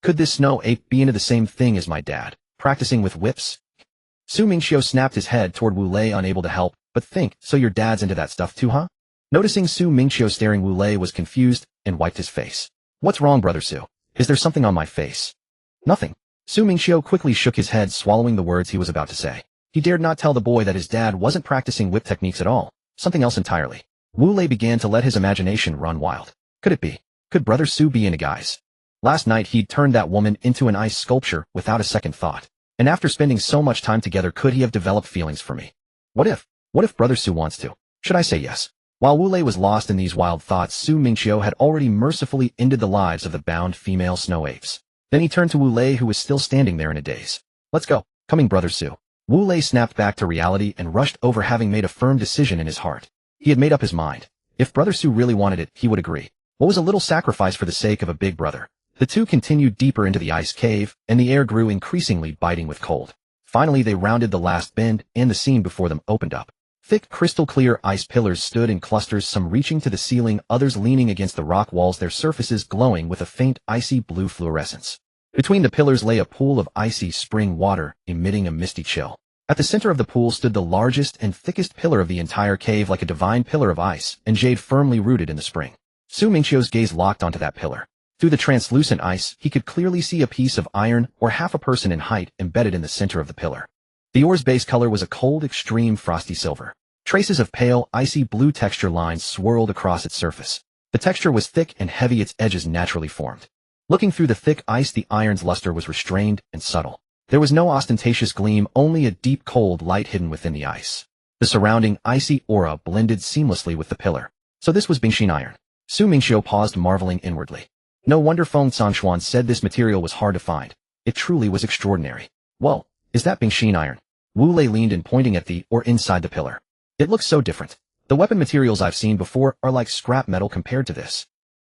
Could this snow ape be into the same thing as my dad, practicing with whips? Su Mingqiu snapped his head toward Wu Lei, unable to help but think, so your dad's into that stuff too, huh? Noticing Su Mingqiu staring, Wu Lei was confused and wiped his face. What's wrong, brother Su? Is there something on my face? Nothing. Su Mingqiu quickly shook his head, swallowing the words he was about to say. He dared not tell the boy that his dad wasn't practicing whip techniques at all, something else entirely. Wu Lei began to let his imagination run wild. Could it be? Could brother Su be into guys? Last night he'd turned that woman into an ice sculpture without a second thought. And after spending so much time together, could he have developed feelings for me? What if brother Su wants to? Should I say yes? While Wu Lei was lost in these wild thoughts, Su Mingqiu had already mercifully ended the lives of the bound female snow apes. Then he turned to Wu Lei, who was still standing there in a daze. Let's go. Coming, brother Su. Wu Lei snapped back to reality and rushed over, having made a firm decision in his heart. He had made up his mind. If brother Su really wanted it, he would agree. What was a little sacrifice for the sake of a big brother? The two continued deeper into the ice cave, and the air grew increasingly biting with cold. Finally, they rounded the last bend, and the scene before them opened up. Thick, crystal-clear ice pillars stood in clusters, some reaching to the ceiling, others leaning against the rock walls, their surfaces glowing with a faint, icy blue fluorescence. Between the pillars lay a pool of icy spring water, emitting a misty chill. At the center of the pool stood the largest and thickest pillar of the entire cave, like a divine pillar of ice and jade firmly rooted in the spring. Su Mingqiu's gaze locked onto that pillar. Through the translucent ice, he could clearly see a piece of iron, or half a person in height, embedded in the center of the pillar. The ore's base color was a cold, extreme frosty silver. Traces of pale, icy blue texture lines swirled across its surface. The texture was thick and heavy, its edges naturally formed. Looking through the thick ice, the iron's luster was restrained and subtle. There was no ostentatious gleam, only a deep cold light hidden within the ice. The surrounding icy aura blended seamlessly with the pillar. So this was Bingxin iron. Su Mingqiu paused, marveling inwardly. No wonder Feng Canshuan said this material was hard to find. It truly was extraordinary. Whoa, is that Bingxin iron? Wu Lei leaned in, pointing at the ore inside the pillar. It looks so different. The weapon materials I've seen before are like scrap metal compared to this.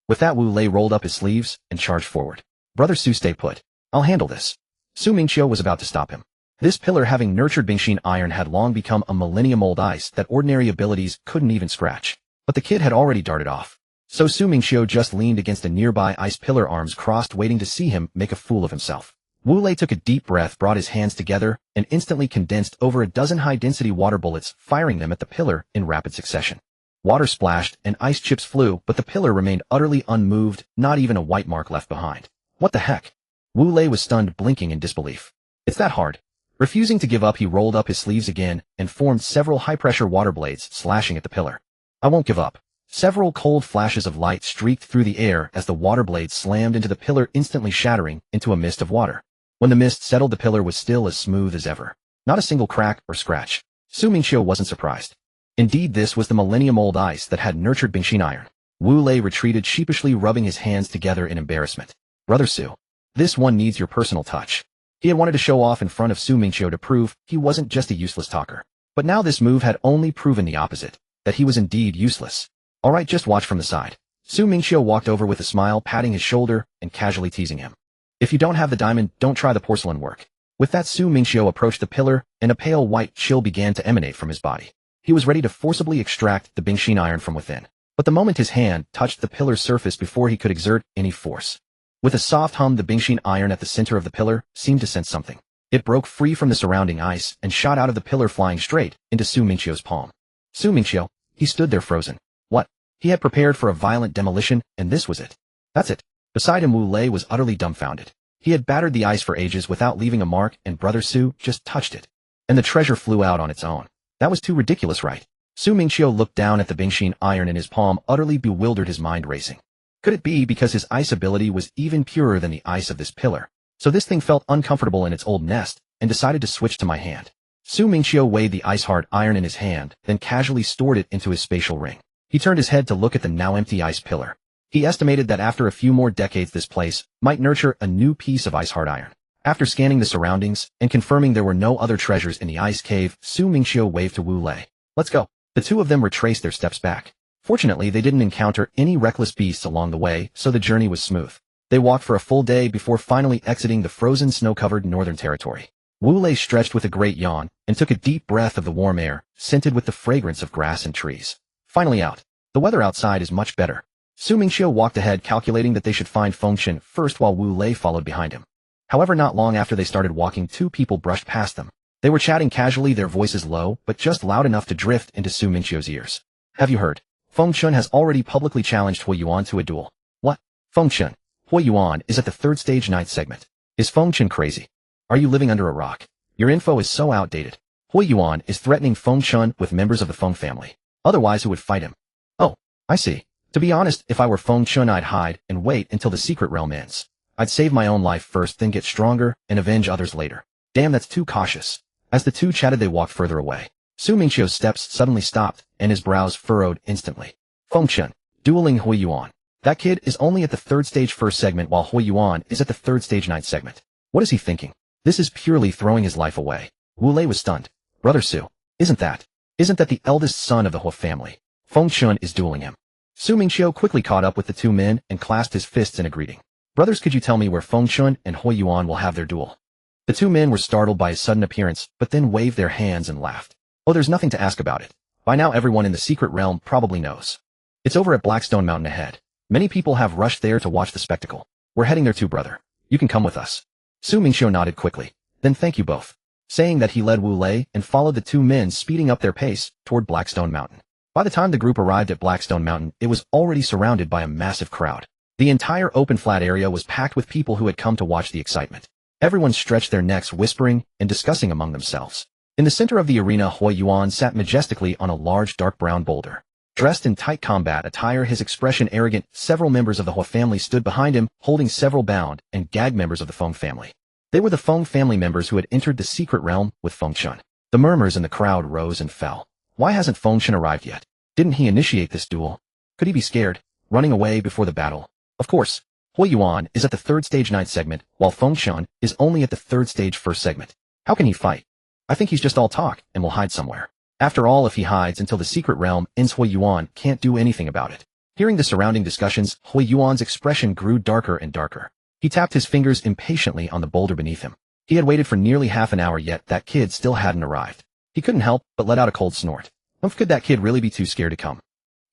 With that, Wu Lei rolled up his sleeves and charged forward. Brother Su, stay put. I'll handle this. Su Mingqiu was about to stop him. This pillar, having nurtured Bingxin iron, had long become a millennium-old ice that ordinary abilities couldn't even scratch. But the kid had already darted off. So Su Mingqiu just leaned against a nearby ice pillar, arms crossed, waiting to see him make a fool of himself. Wu Lei took a deep breath, brought his hands together, and instantly condensed over a dozen high-density water bullets, firing them at the pillar in rapid succession. Water splashed and ice chips flew, but the pillar remained utterly unmoved, not even a white mark left behind. What the heck? Wu Lei was stunned, blinking in disbelief. It's that hard. Refusing to give up, he rolled up his sleeves again and formed several high-pressure water blades, slashing at the pillar. I won't give up. Several cold flashes of light streaked through the air as the water blades slammed into the pillar, instantly shattering into a mist of water. When the mist settled, the pillar was still as smooth as ever. Not a single crack or scratch. Su Mingqiu wasn't surprised. Indeed, this was the millennium-old ice that had nurtured Bingxin iron. Wu Lei retreated sheepishly, rubbing his hands together in embarrassment. Brother Su, this one needs your personal touch. He had wanted to show off in front of Su Mingqiu to prove he wasn't just a useless talker. But now this move had only proven the opposite, that he was indeed useless. All right, just watch from the side. Su Mingqiu walked over with a smile, patting his shoulder and casually teasing him. If you don't have the diamond, don't try the porcelain work. With that, Su Mingqiu approached the pillar, and a pale white chill began to emanate from his body. He was ready to forcibly extract the Bingxin iron from within. But the moment his hand touched the pillar's surface, before he could exert any force. With a soft hum, the Bingxin iron at the center of the pillar seemed to sense something. It broke free from the surrounding ice and shot out of the pillar, flying straight into Su Mingqiu's palm. Su Mingqiu, he stood there frozen. What? He had prepared for a violent demolition, and this was it. That's it. Beside him, Wu Lei was utterly dumbfounded. He had battered the ice for ages without leaving a mark, and brother Su just touched it. And the treasure flew out on its own. That was too ridiculous, right? Su Mingqiu looked down at the Bingxin iron in his palm, utterly bewildered, his mind racing. Could it be because his ice ability was even purer than the ice of this pillar? So this thing felt uncomfortable in its old nest, and decided to switch to my hand. Su Mingqiu weighed the ice-hard iron in his hand, then casually stored it into his spatial ring. He turned his head to look at the now empty ice pillar. He estimated that after a few more decades this place might nurture a new piece of ice-hard iron. After scanning the surroundings and confirming there were no other treasures in the ice cave, Su Mingqiu waved to Wu Lei. Let's go. The two of them retraced their steps back. Fortunately, they didn't encounter any reckless beasts along the way, so the journey was smooth. They walked for a full day before finally exiting the frozen snow-covered northern territory. Wu Lei stretched with a great yawn and took a deep breath of the warm air, scented with the fragrance of grass and trees. Finally out. The weather outside is much better. Su Mingqiu walked ahead, calculating that they should find Fengchen first while Wu Lei followed behind him. However, not long after they started walking, two people brushed past them. They were chatting casually, their voices low, but just loud enough to drift into Su Mingqiu's ears. Have you heard? Fengchen has already publicly challenged Hui Yuan to a duel. What? Fengchen? Hui Yuan is at the third stage ninth segment. Is Fengchen crazy? Are you living under a rock? Your info is so outdated. Hui Yuan is threatening Fengchen with members of the Feng family. Otherwise, who would fight him? Oh, I see. To be honest, if I were Fengchen, I'd hide and wait until the secret realm ends. I'd save my own life first, then get stronger and avenge others later. Damn, that's too cautious. As the two chatted, they walked further away. Su Mingqiu's steps suddenly stopped, and his brows furrowed instantly. Fengchen, dueling Hui Yuan. That kid is only at the third stage first segment, while Hui Yuan is at the third stage ninth segment. What is he thinking? This is purely throwing his life away. Wu Lei was stunned. Brother Su, isn't that the eldest son of the Hu family? Fengchen is dueling him. Su Mingqiu quickly caught up with the two men and clasped his fists in a greeting. Brothers, could you tell me where Fengchen and Hui Yuan will have their duel? The two men were startled by his sudden appearance, but then waved their hands and laughed. Oh, there's nothing to ask about it. By now everyone in the secret realm probably knows. It's over at Blackstone Mountain ahead. Many people have rushed there to watch the spectacle. We're heading there too, brother. You can come with us. Su Mingqiu nodded quickly. Then thank you both. Saying that, he led Wu Lei and followed the two men, speeding up their pace toward Blackstone Mountain. By the time the group arrived at Blackstone Mountain, it was already surrounded by a massive crowd. The entire open flat area was packed with people who had come to watch the excitement. Everyone stretched their necks, whispering and discussing among themselves. In the center of the arena, Hui Yuan sat majestically on a large dark brown boulder. Dressed in tight combat attire, his expression arrogant, several members of the Hu family stood behind him, holding several bound and gagged members of the Feng family. They were the Feng family members who had entered the secret realm with Fengchen. The murmurs in the crowd rose and fell. Why hasn't Fengchen arrived yet? Didn't he initiate this duel? Could he be scared, running away before the battle? Of course. Hui Yuan is at the third stage ninth segment, while Fengchen is only at the third stage first segment. How can he fight? I think he's just all talk and will hide somewhere. After all, if he hides until the secret realm ends, Hui Yuan can't do anything about it. Hearing the surrounding discussions, Hui Yuan's expression grew darker and darker. He tapped his fingers impatiently on the boulder beneath him. He had waited for nearly half an hour, yet that kid still hadn't arrived. He couldn't help but let out a cold snort. Could that kid really be too scared to come?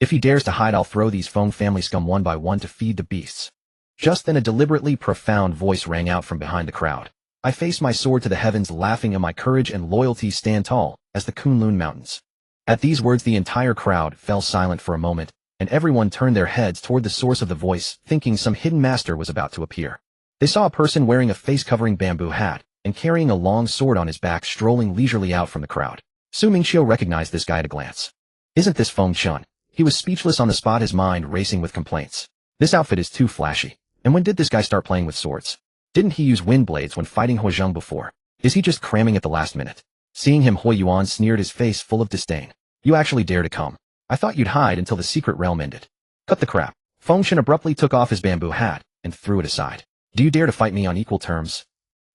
If he dares to hide, I'll throw these Feng family scum one by one to feed the beasts. Just then a deliberately profound voice rang out from behind the crowd. I face my sword to the heavens, laughing, and my courage and loyalty stand tall as the Kunlun Mountains. At these words, the entire crowd fell silent for a moment, and everyone turned their heads toward the source of the voice, thinking some hidden master was about to appear. They saw a person wearing a face-covering bamboo hat and carrying a long sword on his back strolling leisurely out from the crowd. Su Mingqiu recognized this guy at a glance. Isn't this Fengchen? He was speechless on the spot, his mind racing with complaints. This outfit is too flashy. And when did this guy start playing with swords? Didn't he use wind blades when fighting Huozheng before? Is he just cramming at the last minute? Seeing him, Hui Yuan sneered, his face full of disdain. You actually dare to come? I thought you'd hide until the secret realm ended. Cut the crap. Fengchen abruptly took off his bamboo hat and threw it aside. Do you dare to fight me on equal terms?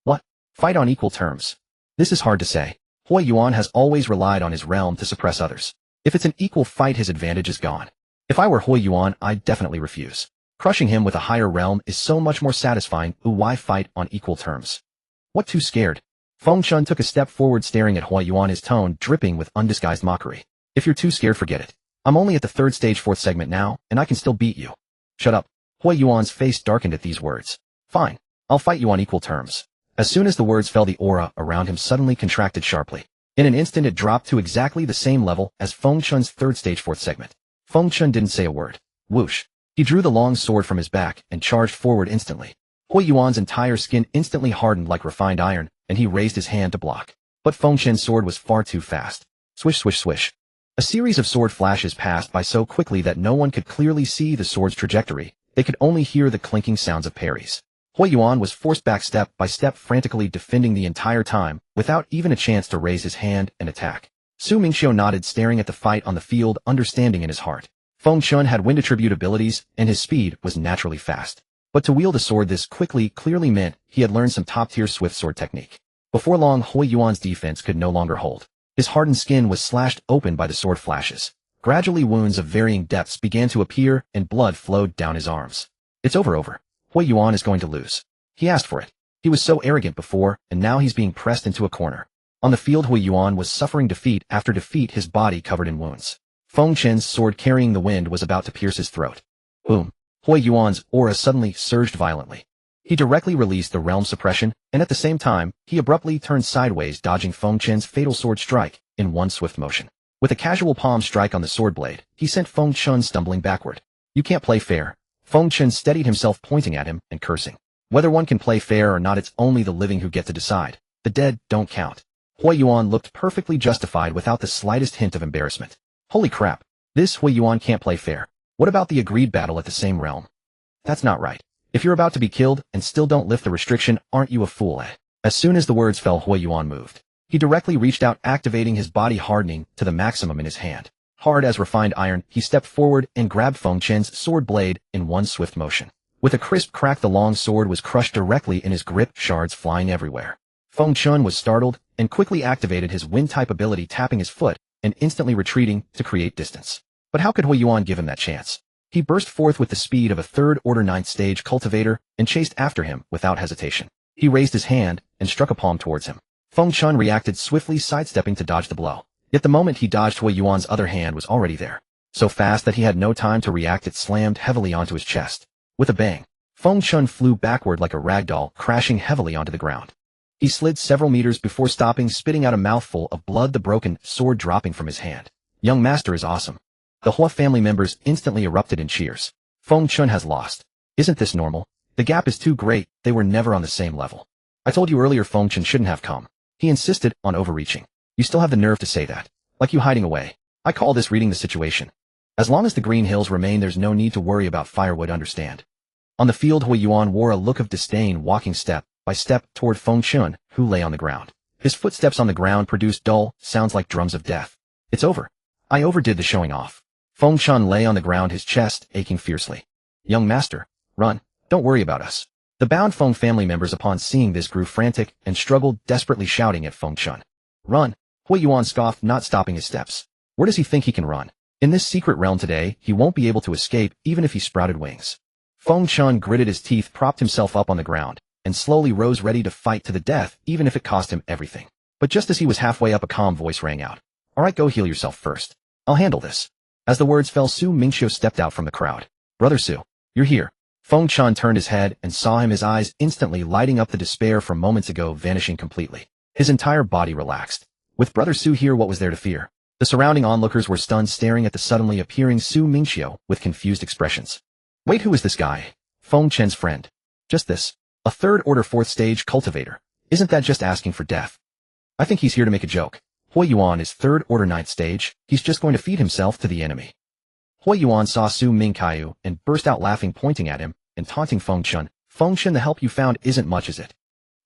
What? Fight on equal terms? This is hard to say. Hui Yuan has always relied on his realm to suppress others. If it's an equal fight, his advantage is gone. If I were Hui Yuan, I'd definitely refuse. Crushing him with a higher realm is so much more satisfying. Why fight on equal terms? What, too scared? Fengchen took a step forward, staring at Hui Yuan, his tone dripping with undisguised mockery. If you're too scared, forget it. I'm only at the third stage fourth segment now, and I can still beat you. Shut up. Hui Yuan's face darkened at these words. Fine. I'll fight you on equal terms. As soon as the words fell, the aura around him suddenly contracted sharply. In an instant, it dropped to exactly the same level as Fengchen's third stage fourth segment. Fengchen didn't say a word. Whoosh. He drew the long sword from his back and charged forward instantly. Hui Yuan's entire skin instantly hardened like refined iron, and he raised his hand to block. But Fengchen's sword was far too fast. Swish, swish, swish. A series of sword flashes passed by so quickly that no one could clearly see the sword's trajectory. They could only hear the clinking sounds of parries. Hui Yuan was forced back step by step, frantically defending the entire time, without even a chance to raise his hand and attack. Su Mingqiu nodded, staring at the fight on the field, understanding in his heart. Feng Chun had wind attribute abilities, and his speed was naturally fast. But to wield a sword this quickly clearly meant he had learned some top-tier swift sword technique. Before long, Hui Yuan's defense could no longer hold. His hardened skin was slashed open by the sword flashes. Gradually wounds of varying depths began to appear, and blood flowed down his arms. It's over. Hui Yuan is going to lose. He asked for it. He was so arrogant before, and now he's being pressed into a corner. On the field, Hui Yuan was suffering defeat after defeat, his body covered in wounds. Feng Chen's sword carrying the wind was about to pierce his throat. Boom. Hui Yuan's aura suddenly surged violently. He directly released the realm suppression, and at the same time, he abruptly turned sideways, dodging Feng Chen's fatal sword strike in one swift motion. With a casual palm strike on the sword blade, he sent Feng Chen stumbling backward. You can't play fair. Feng Chen steadied himself, pointing at him and cursing. Whether one can play fair or not, it's only the living who get to decide. The dead don't count. Hui Yuan looked perfectly justified without the slightest hint of embarrassment. Holy crap. This Hui Yuan can't play fair. What about the agreed battle at the same realm? That's not right. If you're about to be killed and still don't lift the restriction, aren't you a fool, eh? As soon as the words fell, Hui Yuan moved. He directly reached out, activating his body hardening to the maximum in his hand. Hard as refined iron, he stepped forward and grabbed Feng Chen's sword blade in one swift motion. With a crisp crack, the long sword was crushed directly in his grip, shards flying everywhere. Feng Chen was startled and quickly activated his wind-type ability, tapping his foot and instantly retreating to create distance. But how could Hui Yuan give him that chance? He burst forth with the speed of a third-order 9th stage cultivator and chased after him without hesitation. He raised his hand and struck a palm towards him. Feng Chen reacted swiftly, sidestepping to dodge the blow. Yet the moment he dodged, Hui Yuan's other hand was already there. So fast that he had no time to react, it slammed heavily onto his chest. With a bang, Feng Chen flew backward like a rag doll, crashing heavily onto the ground. He slid several meters before stopping, spitting out a mouthful of blood, the broken sword dropping from his hand. Young master is awesome. The Hua family members instantly erupted in cheers. Feng Chen has lost. Isn't this normal? The gap is too great, they were never on the same level. I told you earlier Feng Chen shouldn't have come. He insisted on overreaching. You still have the nerve to say that. Like you hiding away. I call this reading the situation. As long as the green hills remain, there's no need to worry about firewood, understand? On the field, Hui Yuan wore a look of disdain, walking step by step toward Feng Chen, who lay on the ground. His footsteps on the ground produced dull sounds like drums of death. It's over. I overdid the showing off. Feng Chen lay on the ground, his chest aching fiercely. Young master, run. Don't worry about us. The bound Feng family members upon seeing this grew frantic and struggled, desperately shouting at Feng Chen. Run. Hui Yuan scoffed, not stopping his steps. Where does he think he can run? In this secret realm today, he won't be able to escape even if he sprouted wings. Feng Chen gritted his teeth, propped himself up on the ground, and slowly rose, ready to fight to the death, even if it cost him everything. But just as he was halfway up, a calm voice rang out. All right, go heal yourself first. I'll handle this. As the words fell, Su Mingqiu stepped out from the crowd. Brother Su, you're here. Feng Chen turned his head and saw him, his eyes instantly lighting up, the despair from moments ago vanishing completely. His entire body relaxed. With Brother Su here, what was there to fear? The surrounding onlookers were stunned, staring at the suddenly appearing Su Mingqiu with confused expressions. Wait, who is this guy? Feng Chen's friend. Just this. A third-order 4th stage cultivator. Isn't that just asking for death? I think he's here to make a joke. Hui Yuan is third-order 9th stage. He's just going to feed himself to the enemy. Hui Yuan saw Su Mingqiu and burst out laughing, pointing at him and taunting Feng Chen. Feng Chen, the help you found isn't much, is it?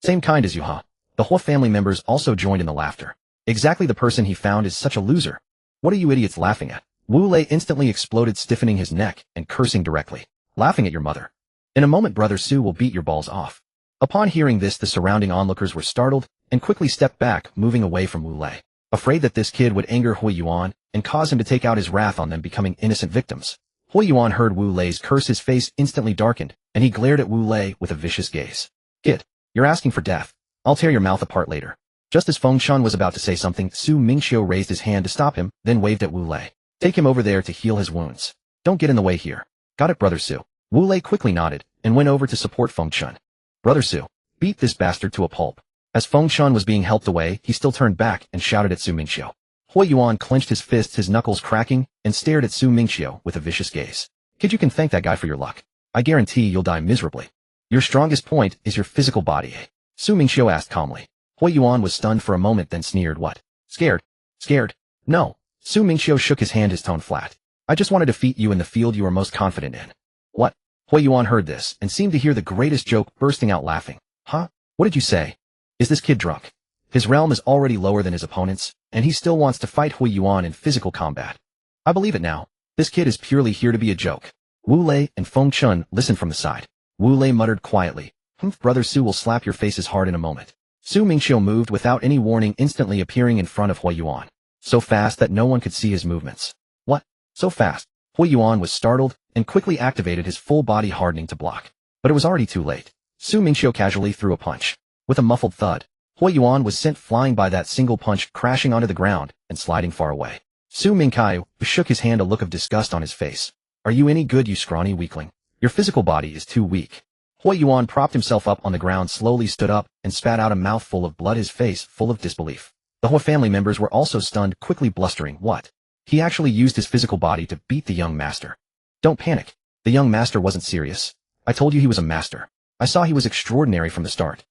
Same kind as you, huh? The Hua family members also joined in the laughter. Exactly, the person he found is such a loser. What are you idiots laughing at? Wu Lei instantly exploded, stiffening his neck and cursing directly. Laughing at your mother. In a moment, Brother Su will beat your balls off. Upon hearing this, the surrounding onlookers were startled and quickly stepped back, moving away from Wu Lei, afraid that this kid would anger Hui Yuan and cause him to take out his wrath on them, becoming innocent victims. Hui Yuan heard Wu Lei's curse, his face instantly darkened, and he glared at Wu Lei with a vicious gaze. Kid, you're asking for death. I'll tear your mouth apart later. Just as Feng Chen was about to say something, Su Mingqiu raised his hand to stop him, then waved at Wu Lei. Take him over there to heal his wounds. Don't get in the way here. Got it, Brother Su. Wu Lei quickly nodded and went over to support Feng Chen. Brother Su, beat this bastard to a pulp. As Feng Chen was being helped away, he still turned back and shouted at Su Mingqiu. Hui Yuan clenched his fists, his knuckles cracking, and stared at Su Mingqiu with a vicious gaze. Kid, you can thank that guy for your luck. I guarantee you'll die miserably. Your strongest point is your physical body, eh? Su Mingqiu asked calmly. Hui Yuan was stunned for a moment, then sneered. What? Scared? Scared? No. Su Mingqiu shook his hand, his tone flat. I just want to defeat you in the field you are most confident in. What? Hui Yuan heard this and seemed to hear the greatest joke, bursting out laughing. Huh? What did you say? Is this kid drunk? His realm is already lower than his opponent's, and he still wants to fight Hui Yuan in physical combat. I believe it now. This kid is purely here to be a joke. Wu Lei and Feng Chun listened from the side. Wu Lei muttered quietly, Brother Su will slap your faces hard in a moment. Su Mingqiu moved without any warning, instantly appearing in front of Hui Yuan. So fast that no one could see his movements. What? So fast? Hui Yuan was startled and quickly activated his full body hardening to block. But it was already too late. Su Mingqiu casually threw a punch. With a muffled thud, Hui Yuan was sent flying by that single punch, crashing onto the ground and sliding far away. Su Mingqiu shook his hand, a look of disgust on his face. Are you any good, you scrawny weakling? Your physical body is too weak. Hui Yuan propped himself up on the ground, slowly stood up, and spat out a mouthful of blood, his face full of disbelief. The Hui family members were also stunned, quickly blustering, what? He actually used his physical body to beat the young master. Don't panic. The young master wasn't serious. I told you he was a master. I saw he was extraordinary from the start.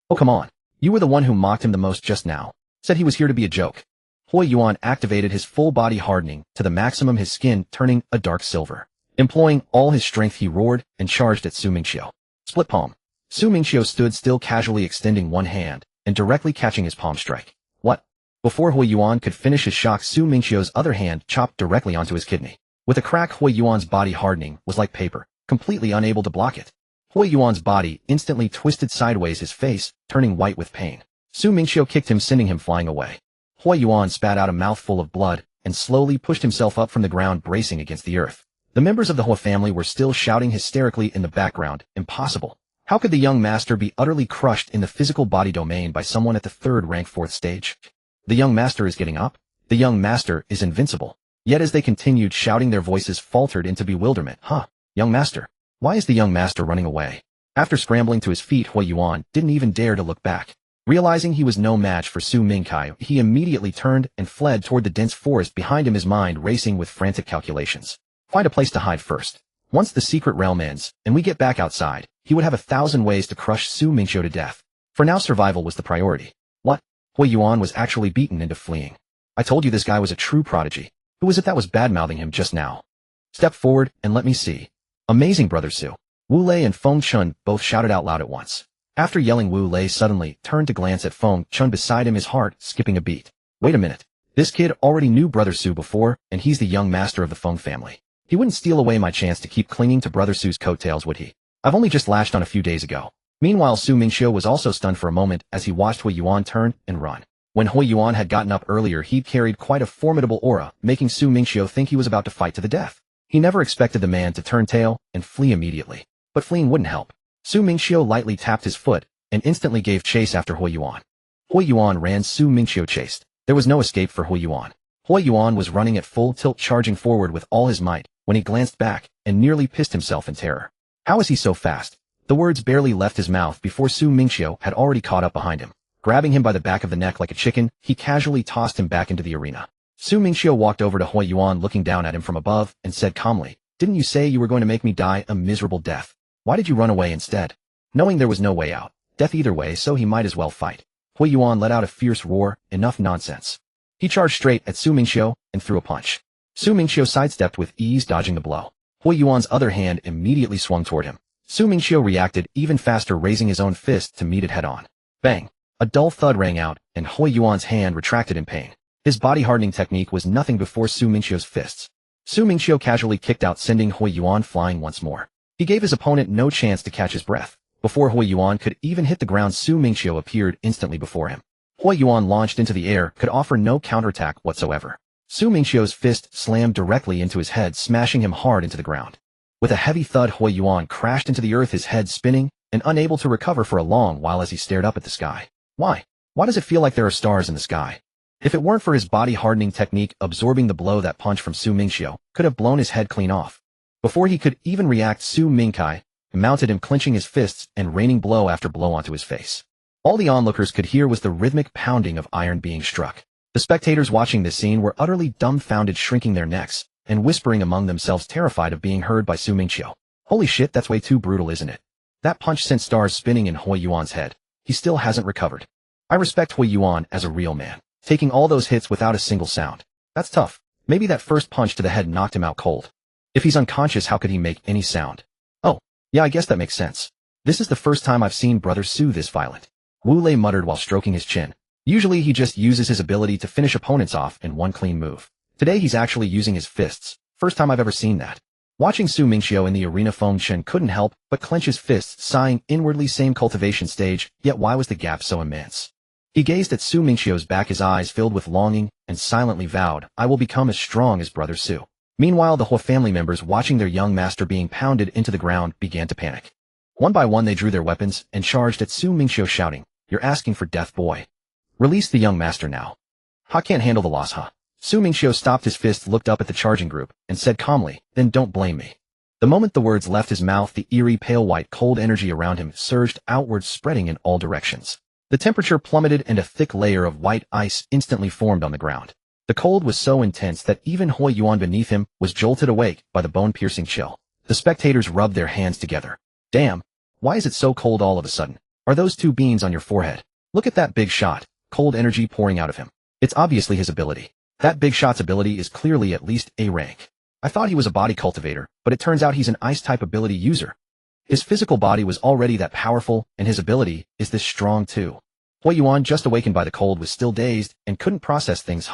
Oh, come on. You were the one who mocked him the most just now. Said he was here to be a joke. Hui Yuan activated his full body hardening to the maximum, his skin turning a dark silver. Employing all his strength, he roared and charged at Su Mingqiu. Split palm. Su Mingqiu stood still, casually extending one hand and directly catching his palm strike. What? Before Hui Yuan could finish his shock, Su Mingqiu's other hand chopped directly onto his kidney. With a crack, Hui Yuan's body hardening was like paper, completely unable to block it. Hui Yuan's body instantly twisted sideways, his face turning white with pain. Su Mingqiu kicked him, sending him flying away. Hui Yuan spat out a mouthful of blood and slowly pushed himself up from the ground, bracing against the earth. The members of the Hui family were still shouting hysterically in the background. Impossible. How could the young master be utterly crushed in the physical body domain by someone at the third-rank fourth stage? The young master is getting up? The young master is invincible. Yet as they continued shouting, their voices faltered into bewilderment. Young master? Why is the young master running away? After scrambling to his feet, Hui Yuan didn't even dare to look back. Realizing he was no match for Su Mingqiu, he immediately turned and fled toward the dense forest behind him, his mind racing with frantic calculations. Find a place to hide first. Once the secret realm ends and we get back outside, he would have 1,000 ways to crush Su Mingqiu to death. For now, survival was the priority. What? Hui Yuan was actually beaten into fleeing. I told you this guy was a true prodigy. Who was it that was bad-mouthing him just now? Step forward and let me see. Amazing, Brother Su. Wu Lei and Feng Chun both shouted out loud at once. After yelling, Wu Lei suddenly turned to glance at Feng Chun beside him, his heart skipping a beat. Wait a minute. This kid already knew Brother Su before, and he's the young master of the Feng family. He wouldn't steal away my chance to keep clinging to Brother Su's coattails, would he? I've only just latched on a few days ago. Meanwhile, Su Mingqiu was also stunned for a moment as he watched Hui Yuan turn and run. When Hui Yuan had gotten up earlier, he carried quite a formidable aura, making Su Mingqiu think he was about to fight to the death. He never expected the man to turn tail and flee immediately. But fleeing wouldn't help. Su Mingqiu lightly tapped his foot and instantly gave chase after Hui Yuan. Hui Yuan ran, Su Mingqiu chased. There was no escape for Hui Yuan. Hui Yuan was running at full tilt, charging forward with all his might, when he glanced back and nearly pissed himself in terror. How is he so fast? The words barely left his mouth before Su Mingqiu had already caught up behind him. Grabbing him by the back of the neck like a chicken, he casually tossed him back into the arena. Su Mingqiu walked over to Hui Yuan, looking down at him from above, and said calmly, "Didn't you say you were going to make me die a miserable death? Why did you run away instead?" Knowing there was no way out, death either way, so he might as well fight. Hui Yuan let out a fierce roar. Enough nonsense. He charged straight at Su Mingqiu and threw a punch. Su Mingqiu sidestepped with ease, dodging the blow. Hui Yuan's other hand immediately swung toward him. Su Mingqiu reacted even faster, raising his own fist to meet it head-on. Bang! A dull thud rang out, and Hui Yuan's hand retracted in pain. His body hardening technique was nothing before Su Mingqiu's fists. Su Mingqiu casually kicked out, sending Hui Yuan flying once more. He gave his opponent no chance to catch his breath. Before Hui Yuan could even hit the ground, Su Mingqiu appeared instantly before him. Hui Yuan launched into the air, could offer no counterattack whatsoever. Su Mingqiu's fist slammed directly into his head, smashing him hard into the ground. With a heavy thud, Hui Yuan crashed into the earth, his head spinning, and unable to recover for a long while as he stared up at the sky. Why? Why does it feel like there are stars in the sky? If it weren't for his body hardening technique, absorbing the blow, that punch from Su Mingqiu could have blown his head clean off. Before he could even react, Su Mingqiu mounted him, clenching his fists and raining blow after blow onto his face. All the onlookers could hear was the rhythmic pounding of iron being struck. The spectators watching this scene were utterly dumbfounded, shrinking their necks and whispering among themselves, terrified of being heard by Su Mingqiu. Holy shit, that's way too brutal, isn't it? That punch sent stars spinning in Hui Yuan's head. He still hasn't recovered. I respect Hui Yuan as a real man, taking all those hits without a single sound. That's tough. Maybe that first punch to the head knocked him out cold. If he's unconscious, how could he make any sound? Oh, yeah, I guess that makes sense. This is the first time I've seen Brother Su this violent. Wu Lei muttered while stroking his chin. Usually he just uses his ability to finish opponents off in one clean move. Today he's actually using his fists, First time I've ever seen that. Watching Su Mingqiu in the arena, Feng Chen couldn't help but clench his fists, sighing inwardly. Same cultivation stage, yet why was the gap so immense? He gazed at Su Mingqiu's back, his eyes filled with longing, and silently vowed, I will become as strong as Brother Su. Meanwhile, the Hua family members, watching their young master being pounded into the ground, began to panic. One by one they drew their weapons and charged at Su Mingqiu, shouting, You're asking for death, boy. Release the young master now. Ha can't handle the loss, huh? Su Mingqiu stopped his fist, looked up at the charging group, and said calmly, Then don't blame me. The moment the words left his mouth, the eerie pale white cold energy around him surged outward, spreading in all directions. The temperature plummeted and a thick layer of white ice instantly formed on the ground. The cold was so intense that even Hui Yuan beneath him was jolted awake by the bone-piercing chill. The spectators rubbed their hands together. Damn, why is it so cold all of a sudden? Are those two beans on your forehead? Look at that big shot, cold energy pouring out of him. It's obviously his ability. That big shot's ability is clearly at least A rank. I thought he was a body cultivator, but it turns out he's an ice-type ability user. His physical body was already that powerful, and his ability is this strong too. Hui Yuan, just awakened by the cold, was still dazed and couldn't process things.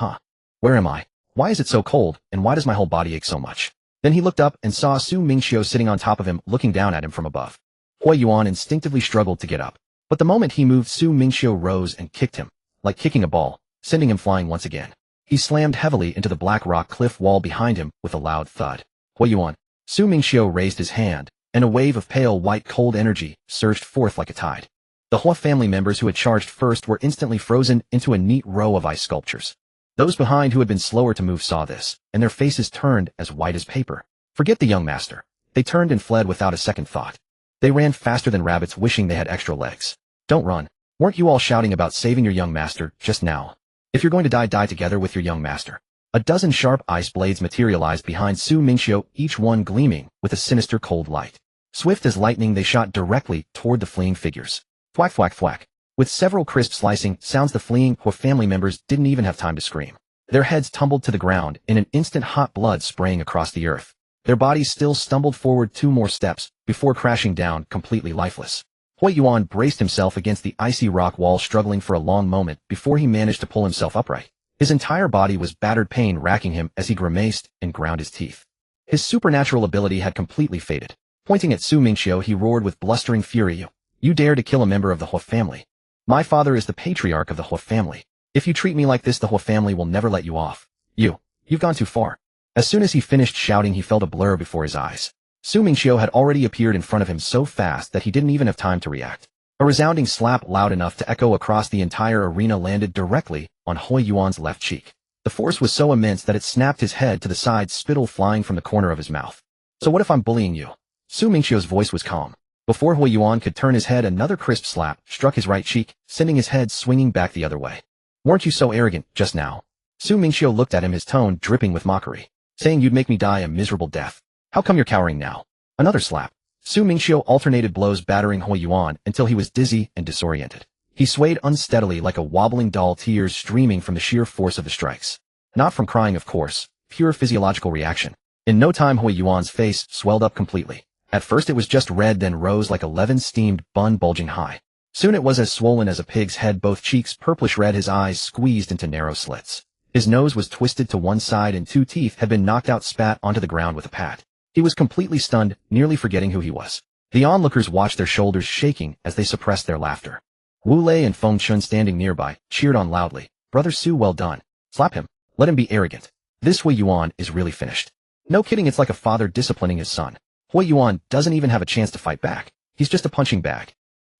Where am I? Why is it so cold, and why does my whole body ache so much? Then he looked up and saw Su Mingqiu sitting on top of him, looking down at him from above. Hui Yuan instinctively struggled to get up, but the moment he moved, Su Mingqiu rose and kicked him, like kicking a ball, sending him flying once again. He slammed heavily into the black rock cliff wall behind him with a loud thud. Hui Yuan. Su Mingqiu raised his hand, and a wave of pale white cold energy surged forth like a tide. The Hua family members who had charged first were instantly frozen into a neat row of ice sculptures. Those behind who had been slower to move saw this, and their faces turned as white as paper. Forget the young master. They turned and fled without a second thought. They ran faster than rabbits, wishing they had extra legs. Don't run. Weren't you all shouting about saving your young master just now? If you're going to die, die together with your young master. A dozen sharp ice blades materialized behind Su Mingqiu, each one gleaming with a sinister cold light. Swift as lightning, they shot directly toward the fleeing figures. Thwack, thwack, thwack. With several crisp slicing sounds, the fleeing Hua family members didn't even have time to scream. Their heads tumbled to the ground in an instant, hot blood spraying across the earth. Their bodies still stumbled forward 2 more steps before crashing down completely lifeless. Hui Yuan braced himself against the icy rock wall, struggling for a long moment before he managed to pull himself upright. His entire body was battered, pain racking him as he grimaced and ground his teeth. His supernatural ability had completely faded. Pointing at Su Mingqiu, he roared with blustering fury, You dare to kill a member of the Hua family? My father is the patriarch of the Hua family. If you treat me like this, the Hua family will never let you off. You've gone too far. As soon as he finished shouting, he felt a blur before his eyes. Su Mingqiu had already appeared in front of him so fast that he didn't even have time to react. A resounding slap loud enough to echo across the entire arena landed directly on Hui Yuan's left cheek. The force was so immense that it snapped his head to the side, spittle flying from the corner of his mouth. So what if I'm bullying you? Su Mingqiu's voice was calm. Before Hui Yuan could turn his head, another crisp slap struck his right cheek, sending his head swinging back the other way. Weren't you so arrogant just now? Su Mingqiu looked at him, his tone dripping with mockery. Saying you'd make me die a miserable death. How come you're cowering now? Another slap. Su Mingqiu alternated blows, battering Hui Yuan until he was dizzy and disoriented. He swayed unsteadily like a wobbling doll, tears streaming from the sheer force of the strikes. Not from crying, of course, pure physiological reaction. In no time, Hui Yuan's face swelled up completely. At first it was just red, then rose like a leaven-steamed bun bulging high. Soon it was as swollen as a pig's head, both cheeks purplish red, his eyes squeezed into narrow slits. His nose was twisted to one side and 2 teeth had been knocked out, spat onto the ground with a pat. He was completely stunned, nearly forgetting who he was. The onlookers watched, their shoulders shaking as they suppressed their laughter. Wu Lei and Feng Chen, standing nearby, cheered on loudly. Brother Su, well done. Slap him. Let him be arrogant. This Hui Yuan is really finished. No kidding, it's like a father disciplining his son. Hui Yuan doesn't even have a chance to fight back. He's just a punching bag.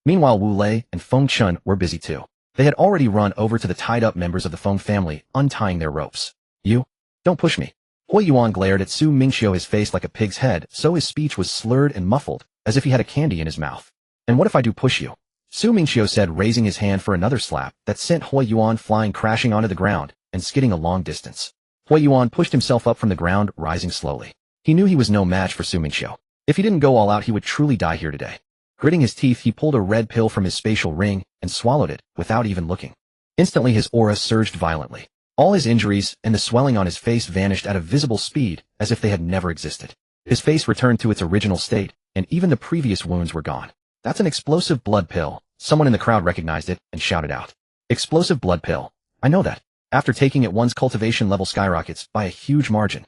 Meanwhile, Wu Lei and Feng Chen were busy too. They had already run over to the tied-up members of the Feng family, untying their ropes. You? Don't push me. Hui Yuan glared at Su Mingqiu, his face like a pig's head, so his speech was slurred and muffled, as if he had a candy in his mouth. And what if I do push you? Su Mingqiu said, raising his hand for another slap that sent Hui Yuan flying crashing onto the ground and skidding a long distance. Hui Yuan pushed himself up from the ground, rising slowly. He knew he was no match for Su Mingqiu. If he didn't go all out, he would truly die here today. Gritting his teeth, he pulled a red pill from his spatial ring and swallowed it without even looking. Instantly his aura surged violently. All his injuries and the swelling on his face vanished at a visible speed, as if they had never existed. His face returned to its original state, and even the previous wounds were gone. That's an explosive blood pill. Someone in the crowd recognized it and shouted out. Explosive blood pill. I know that. After taking it, one's cultivation level skyrockets by a huge margin.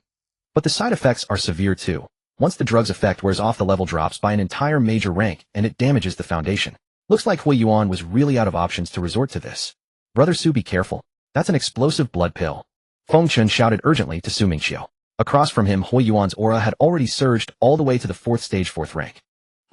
But the side effects are severe too. Once the drug's effect wears off, the level drops by an entire major rank and it damages the foundation. Looks like Hui Yuan was really out of options to resort to this. Brother Su, be careful. That's an explosive blood pill. Feng Chun shouted urgently to Su Mingqiu. Across from him, Hui Yuan's aura had already surged all the way to the 4th stage, 4th rank.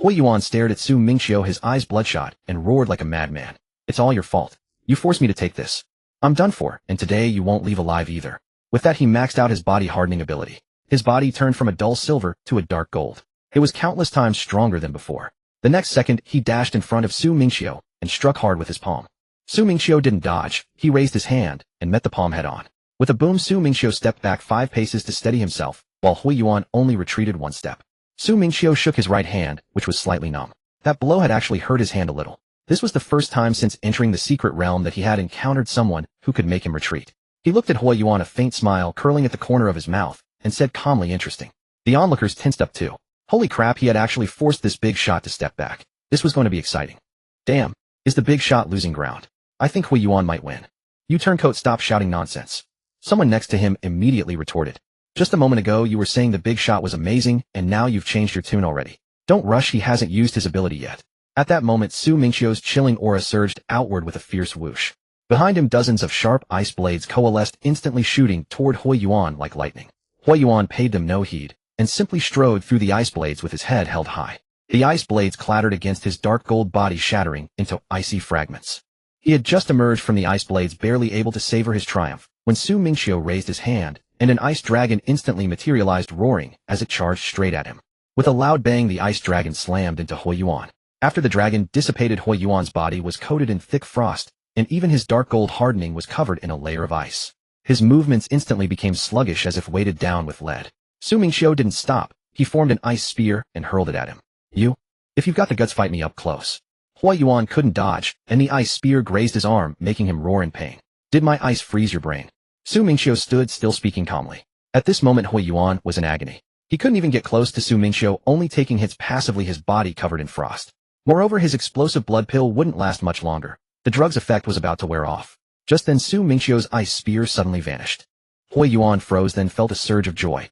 Hui Yuan stared at Su Mingqiu, his eyes bloodshot, and roared like a madman. It's all your fault. You forced me to take this. I'm done for, and today you won't leave alive either. With that, he maxed out his body hardening ability. His body turned from a dull silver to a dark gold. It was countless times stronger than before. The next second, he dashed in front of Su Mingqiu and struck hard with his palm. Su Mingqiu didn't dodge. He raised his hand and met the palm head on. With a boom, Su Mingqiu stepped back 5 paces to steady himself, while Hui Yuan only retreated 1 step. Su Mingqiu shook his right hand, which was slightly numb. That blow had actually hurt his hand a little. This was the first time since entering the secret realm that he had encountered someone who could make him retreat. He looked at Hui Yuan, a faint smile curling at the corner of his mouth, and said calmly, interesting. The onlookers tensed up too. Holy crap, he had actually forced this big shot to step back. This was going to be exciting. Damn, is the big shot losing ground? I think Hui Yuan might win. You turncoat, stop shouting nonsense. Someone next to him immediately retorted. Just a moment ago you were saying the big shot was amazing, and now you've changed your tune already. Don't rush, he hasn't used his ability yet. At that moment, Su Mingqiu's chilling aura surged outward with a fierce whoosh. Behind him, dozens of sharp ice blades coalesced, instantly shooting toward Hui Yuan like lightning. Hui Yuan paid them no heed, and simply strode through the ice blades with his head held high. The ice blades clattered against his dark gold body, shattering into icy fragments. He had just emerged from the ice blades, barely able to savor his triumph, when Su Mingqiu raised his hand, and an ice dragon instantly materialized, roaring as it charged straight at him. With a loud bang, the ice dragon slammed into Hui Yuan. After the dragon dissipated, Hui Yuan's body was coated in thick frost, and even his dark gold hardening was covered in a layer of ice. His movements instantly became sluggish, as if weighted down with lead. Su Mingqiu didn't stop. He formed an ice spear and hurled it at him. You? If you've got the guts, fight me up close. Hui Yuan couldn't dodge, and the ice spear grazed his arm, making him roar in pain. Did my ice freeze your brain? Su Mingqiu stood still, speaking calmly. At this moment, Hui Yuan was in agony. He couldn't even get close to Su Mingqiu, only taking hits passively, his body covered in frost. Moreover, his explosive blood pill wouldn't last much longer. The drug's effect was about to wear off. Just then, Su Mingqiu's ice spear suddenly vanished. Hui Yuan froze, then felt a surge of joy.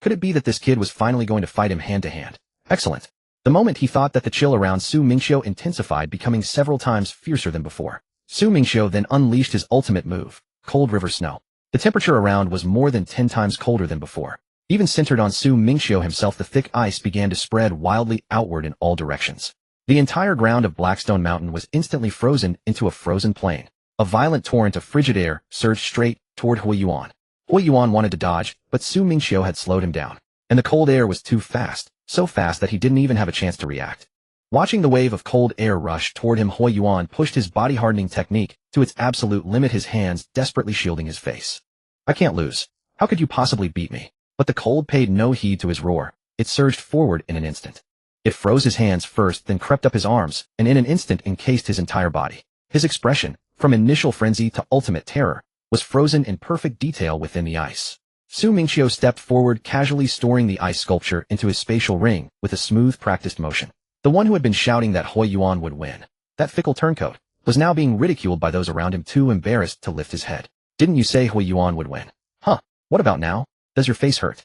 Could it be that this kid was finally going to fight him hand to hand? Excellent. The moment he thought that, the chill around Su Mingqiu intensified, becoming several times fiercer than before. Su Mingqiu then unleashed his ultimate move, Cold River Snow. The temperature around was more than 10 times colder than before. Even centered on Su Mingqiu himself, the thick ice began to spread wildly outward in all directions. The entire ground of Blackstone Mountain was instantly frozen into a frozen plain. A violent torrent of frigid air surged straight toward Hui Yuan. Hui Yuan wanted to dodge, but Su Mingqiu had slowed him down. And the cold air was too fast, so fast that he didn't even have a chance to react. Watching the wave of cold air rush toward him, Hui Yuan pushed his body hardening technique to its absolute limit, his hands desperately shielding his face. I can't lose. How could you possibly beat me? But the cold paid no heed to his roar. It surged forward in an instant. It froze his hands first, then crept up his arms, and in an instant encased his entire body. His expression, from initial frenzy to ultimate terror, was frozen in perfect detail within the ice. Su Mingqiu stepped forward, casually storing the ice sculpture into his spatial ring with a smooth, practiced motion. The one who had been shouting that Hui Yuan would win, that fickle turncoat, was now being ridiculed by those around him, too embarrassed to lift his head. Didn't you say Hui Yuan would win? What about now? Does your face hurt?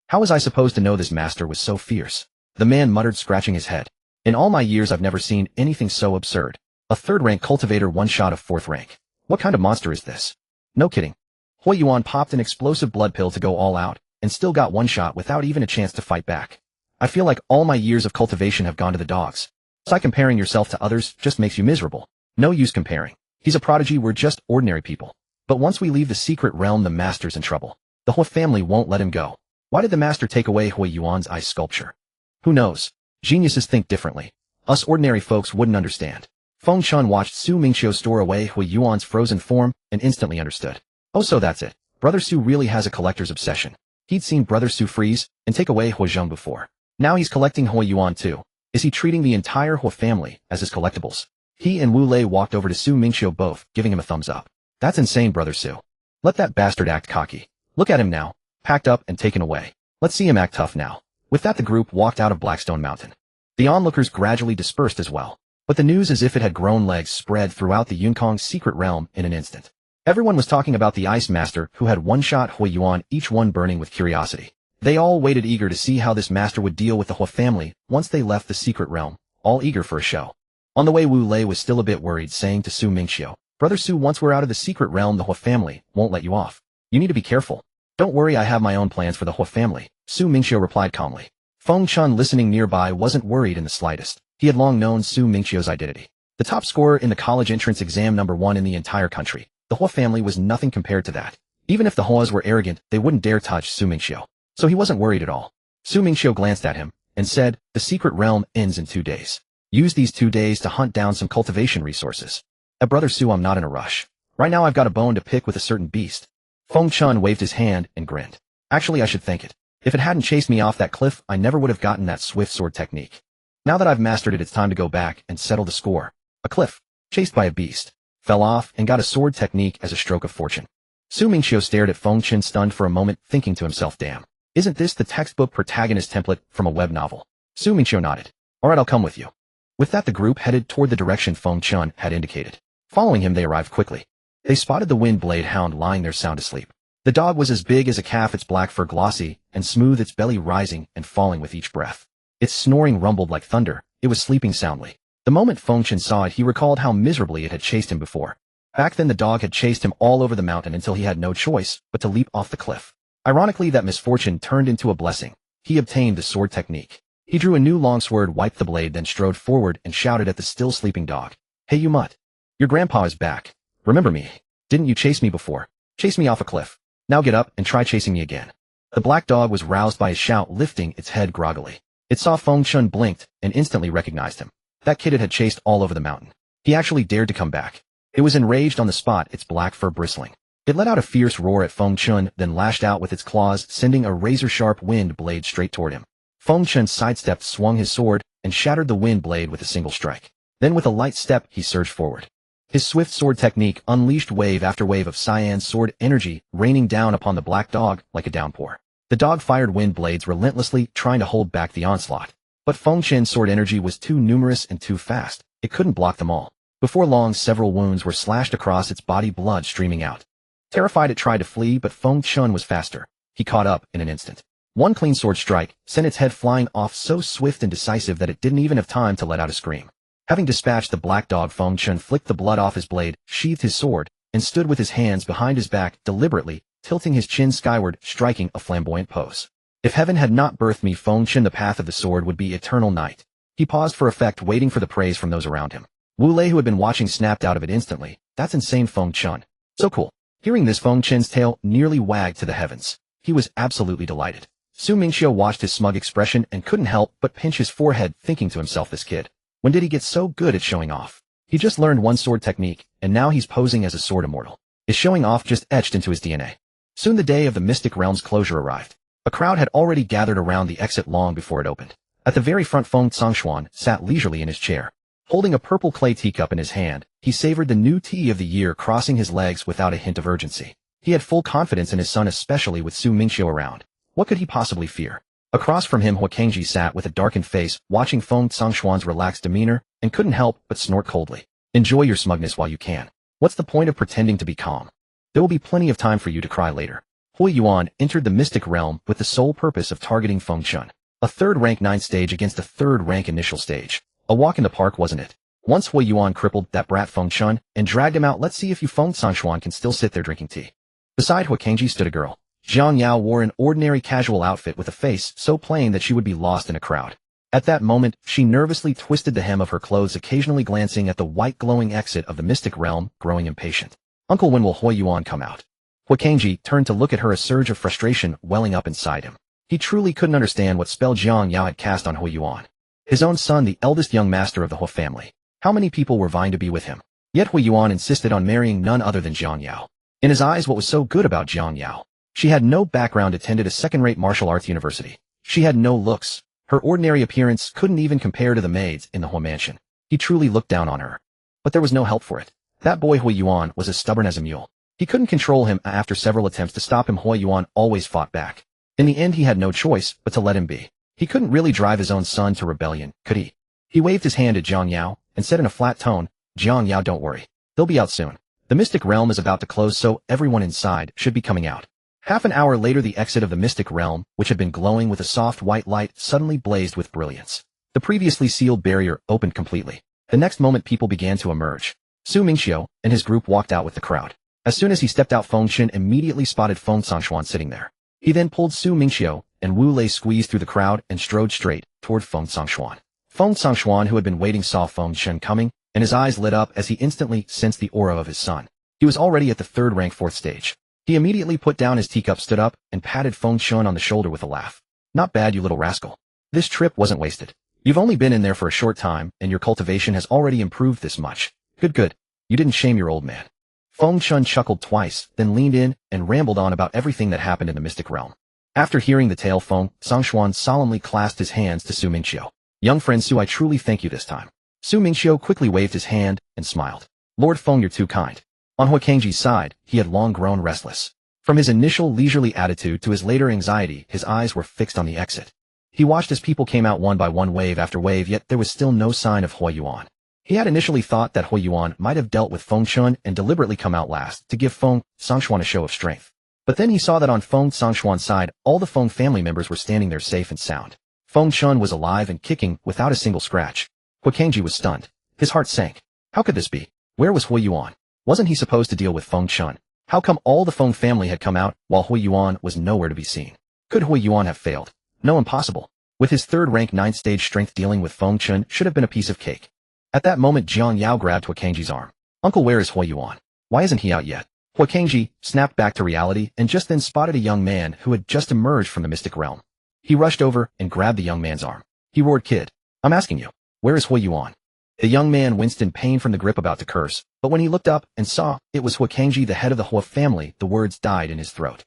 How was I supposed to know this master was so fierce? The man muttered, scratching his head. In all my years I've never seen anything so absurd. A 3rd-rank cultivator one-shot a 4th rank. What kind of monster is this? No kidding. Hui Yuan popped an explosive blood pill to go all out, and still got one shot without even a chance to fight back. I feel like all my years of cultivation have gone to the dogs. So comparing yourself to others just makes you miserable. No use comparing. He's a prodigy, we're just ordinary people. But once we leave the secret realm, the master's in trouble. The whole family won't let him go. Why did the master take away Hui Yuan's ice sculpture? Who knows? Geniuses think differently. Us ordinary folks wouldn't understand. Feng Chun watched Su Mingqiu store away Hui Yuan's frozen form and instantly understood. Oh, so that's it. Brother Su really has a collector's obsession. He'd seen Brother Su freeze and take away Hui Zheng before. Now he's collecting Hui Yuan too. Is he treating the entire Hui family as his collectibles? He and Wu Lei walked over to Su Mingqiu, both giving him a thumbs up. That's insane, Brother Su. Let that bastard act cocky. Look at him now, packed up and taken away. Let's see him act tough now. With that, the group walked out of Blackstone Mountain. The onlookers gradually dispersed as well. But the news, as if it had grown legs, spread throughout the Yunqong secret realm in an instant. Everyone was talking about the Ice Master who had one-shot Hui Yuan, each one burning with curiosity. They all waited eager to see how this master would deal with the Hui family once they left the secret realm, all eager for a show. On the way, Wu Lei was still a bit worried, saying to Su Mingqiu, "Brother Su, once we're out of the secret realm, the Hui family won't let you off. You need to be careful." "Don't worry, I have my own plans for the Hui family," Su Mingqiu replied calmly. Feng Chun, listening nearby, wasn't worried in the slightest. He had long known Su Mingqiu's identity. The top scorer in the college entrance exam, #1 in the entire country. The Hui family was nothing compared to that. Even if the Huas were arrogant, they wouldn't dare touch Su Mingqiu. So he wasn't worried at all. Su Mingqiu glanced at him and said, "The secret realm ends in 2 days. Use these 2 days to hunt down some cultivation resources." Brother Su, I'm not in a rush. Right now I've got a bone to pick with a certain beast." Feng Chun waved his hand and grinned. "Actually, I should thank it. If it hadn't chased me off that cliff, I never would have gotten that swift sword technique. Now that I've mastered it, it's time to go back and settle the score." A cliff, chased by a beast, fell off and got a sword technique as a stroke of fortune. Su Mingqiu stared at Feng Chun, stunned for a moment, thinking to himself, "Damn. Isn't this the textbook protagonist template from a web novel?" Su Mingqiu nodded. "All right, I'll come with you." With that, the group headed toward the direction Feng Chun had indicated. Following him, they arrived quickly. They spotted the wind blade hound lying there sound asleep. The dog was as big as a calf, its black fur glossy and smooth, its belly rising and falling with each breath. Its snoring rumbled like thunder. It was sleeping soundly. The moment Feng Chun saw it, he recalled how miserably it had chased him before. Back then, the dog had chased him all over the mountain until he had no choice but to leap off the cliff. Ironically, that misfortune turned into a blessing. He obtained the sword technique. He drew a new long sword, wiped the blade, then strode forward and shouted at the still sleeping dog, "Hey, you mutt. Your grandpa is back. Remember me? Didn't you chase me before? Chase me off a cliff. Now get up and try chasing me again." The black dog was roused by his shout, lifting its head groggily. It saw Feng Chun, blinked, and instantly recognized him. That kid it had chased all over the mountain. He actually dared to come back. It was enraged on the spot, its black fur bristling. It let out a fierce roar at Feng Chun, then lashed out with its claws, sending a razor-sharp wind blade straight toward him. Feng Chun sidestepped, swung his sword, and shattered the wind blade with a single strike. Then with a light step, he surged forward. His swift sword technique unleashed wave after wave of cyan sword energy, raining down upon the black dog like a downpour. The dog fired wind blades relentlessly, trying to hold back the onslaught. But Feng Chun's sword energy was too numerous and too fast. It couldn't block them all. Before long, several wounds were slashed across its body, blood streaming out. Terrified, it tried to flee, but Feng Chun was faster. He caught up in an instant. One clean sword strike sent its head flying off, so swift and decisive that it didn't even have time to let out a scream. Having dispatched the black dog, Feng Chun flicked the blood off his blade, sheathed his sword, and stood with his hands behind his back, deliberately tilting his chin skyward, striking a flamboyant pose. "If heaven had not birthed me, Feng Chun, the path of the sword would be eternal night." He paused for effect, waiting for the praise from those around him. Wu Lei, who had been watching, snapped out of it instantly. "That's insane, Feng Chun. So cool." Hearing this, Feng Chun's tail nearly wagged to the heavens. He was absolutely delighted. Su Mingqiu watched his smug expression and couldn't help but pinch his forehead, thinking to himself, this kid. When did he get so good at showing off? He just learned one sword technique, and now he's posing as a sword immortal. His showing off just etched into his DNA. Soon the day of the Mystic Realm's closure arrived. A crowd had already gathered around the exit long before it opened. At the very front, Feng Tsangxuan sat leisurely in his chair. Holding a purple clay teacup in his hand, he savored the new tea of the year, crossing his legs without a hint of urgency. He had full confidence in his son, especially with Su Mingqiu around. What could he possibly fear? Across from him, Huakangji sat with a darkened face, watching Feng Tsangxuan's relaxed demeanor, and couldn't help but snort coldly. "Enjoy your smugness while you can. What's the point of pretending to be calm? There will be plenty of time for you to cry later." Hui Yuan entered the Mystic Realm with the sole purpose of targeting Feng Chun. A third rank 9 stage against a third rank initial stage. A walk in the park, wasn't it? Once Hui Yuan crippled that brat Feng Chun and dragged him out. Let's see if you Feng Tsangxuan can still sit there drinking tea. Beside Huakangji stood a girl. Zhang Yao wore an ordinary casual outfit with a face so plain that she would be lost in a crowd. At that moment, she nervously twisted the hem of her clothes, occasionally glancing at the white glowing exit of the Mystic Realm, growing impatient. "Uncle, when will Hui Yuan come out?" Huakangji turned to look at her, a surge of frustration welling up inside him. He truly couldn't understand what spell Zhang Yao had cast on Hui Yuan. His own son, the eldest young master of the Hui family. How many people were vying to be with him? Yet Hui Yuan insisted on marrying none other than Zhang Yao. In his eyes, what was so good about Zhang Yao? She had no background, attended a second-rate martial arts university. She had no looks. Her ordinary appearance couldn't even compare to the maids in the Hui mansion. He truly looked down on her. But there was no help for it. That boy Hui Yuan was as stubborn as a mule. He couldn't control him. After several attempts to stop him, Hui Yuan always fought back. In the end, he had no choice but to let him be. He couldn't really drive his own son to rebellion, could he? He waved his hand at Zhang Yao and said in a flat tone, "Zhang Yao, don't worry. They'll be out soon." The mystic realm is about to close, so everyone inside should be coming out. Half an hour later, the exit of the mystic realm, which had been glowing with a soft white light, suddenly blazed with brilliance. The previously sealed barrier opened completely. The next moment, people began to emerge. Mingqiu and his group walked out with the crowd. As soon as he stepped out, Feng Chen immediately spotted Feng Sangxuan sitting there. He then pulled Mingqiu, and Wu Lei squeezed through the crowd and strode straight toward Feng Sangxuan. Feng Sangxuan, who had been waiting, saw Feng Chen coming, and his eyes lit up as he instantly sensed the aura of his son. He was already at the third rank, fourth stage. He immediately put down his teacup, stood up, and patted Feng Chen on the shoulder with a laugh. Not bad, you little rascal. This trip wasn't wasted. You've only been in there for a short time, and your cultivation has already improved this much. Good. You didn't shame your old man. Feng Chen chuckled twice, then leaned in and rambled on about everything that happened in the mystic realm. After hearing the tale, Feng Sangxuan solemnly clasped his hands to Mingqiu. Young friend Su, I truly thank you this time. Mingqiu quickly waved his hand and smiled. Lord Feng, you're too kind. On Huakangji's side, he had long grown restless. From his initial leisurely attitude to his later anxiety, his eyes were fixed on the exit. He watched as people came out one by one, wave after wave, yet there was still no sign of Huayuan. He had initially thought that Huayuan might have dealt with Feng Chen and deliberately come out last to give Feng Sangxuan a show of strength. But then he saw that on Feng Sangxuan's side, all the Feng family members were standing there safe and sound. Feng Chen was alive and kicking without a single scratch. Huakangji was stunned. His heart sank. How could this be? Where was Huayuan? Wasn't he supposed to deal with Feng Chen? How come all the Feng family had come out while Huayuan was nowhere to be seen? Could Huayuan have failed? No, impossible. With his third rank 9th stage strength, dealing with Feng Chen should have been a piece of cake. At that moment, Jiang Yao grabbed Huakangji's arm. Uncle, where is Huayuan? Why isn't he out yet? Huakangji snapped back to reality and just then spotted a young man who had just emerged from the mystic realm. He rushed over and grabbed the young man's arm. He roared, Kid, I'm asking you, where is Huayuan? The young man winced in pain from the grip, about to curse, but when he looked up and saw it was Huakangji, the head of the Hua family, the words died in his throat.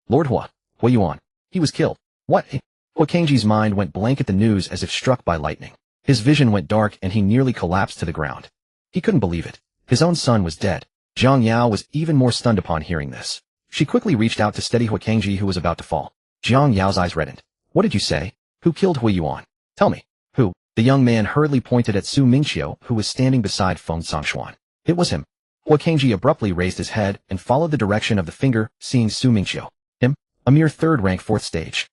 Lord Huayuan. He was killed. What? Huakangji's mind went blank at the news as if struck by lightning. His vision went dark and he nearly collapsed to the ground. He couldn't believe it. His own son was dead. Jiang Yao was even more stunned upon hearing this. She quickly reached out to steady Huakangji, who was about to fall. Jiang Yao's eyes reddened. What did you say? Who killed Huayuan? Tell me. Who? The young man hurriedly pointed at Mingqiu, who was standing beside Feng Sangxuan. It was him. Huakangji abruptly raised his head and followed the direction of the finger, seeing Mingqiu. Him? A mere third rank 4th stage.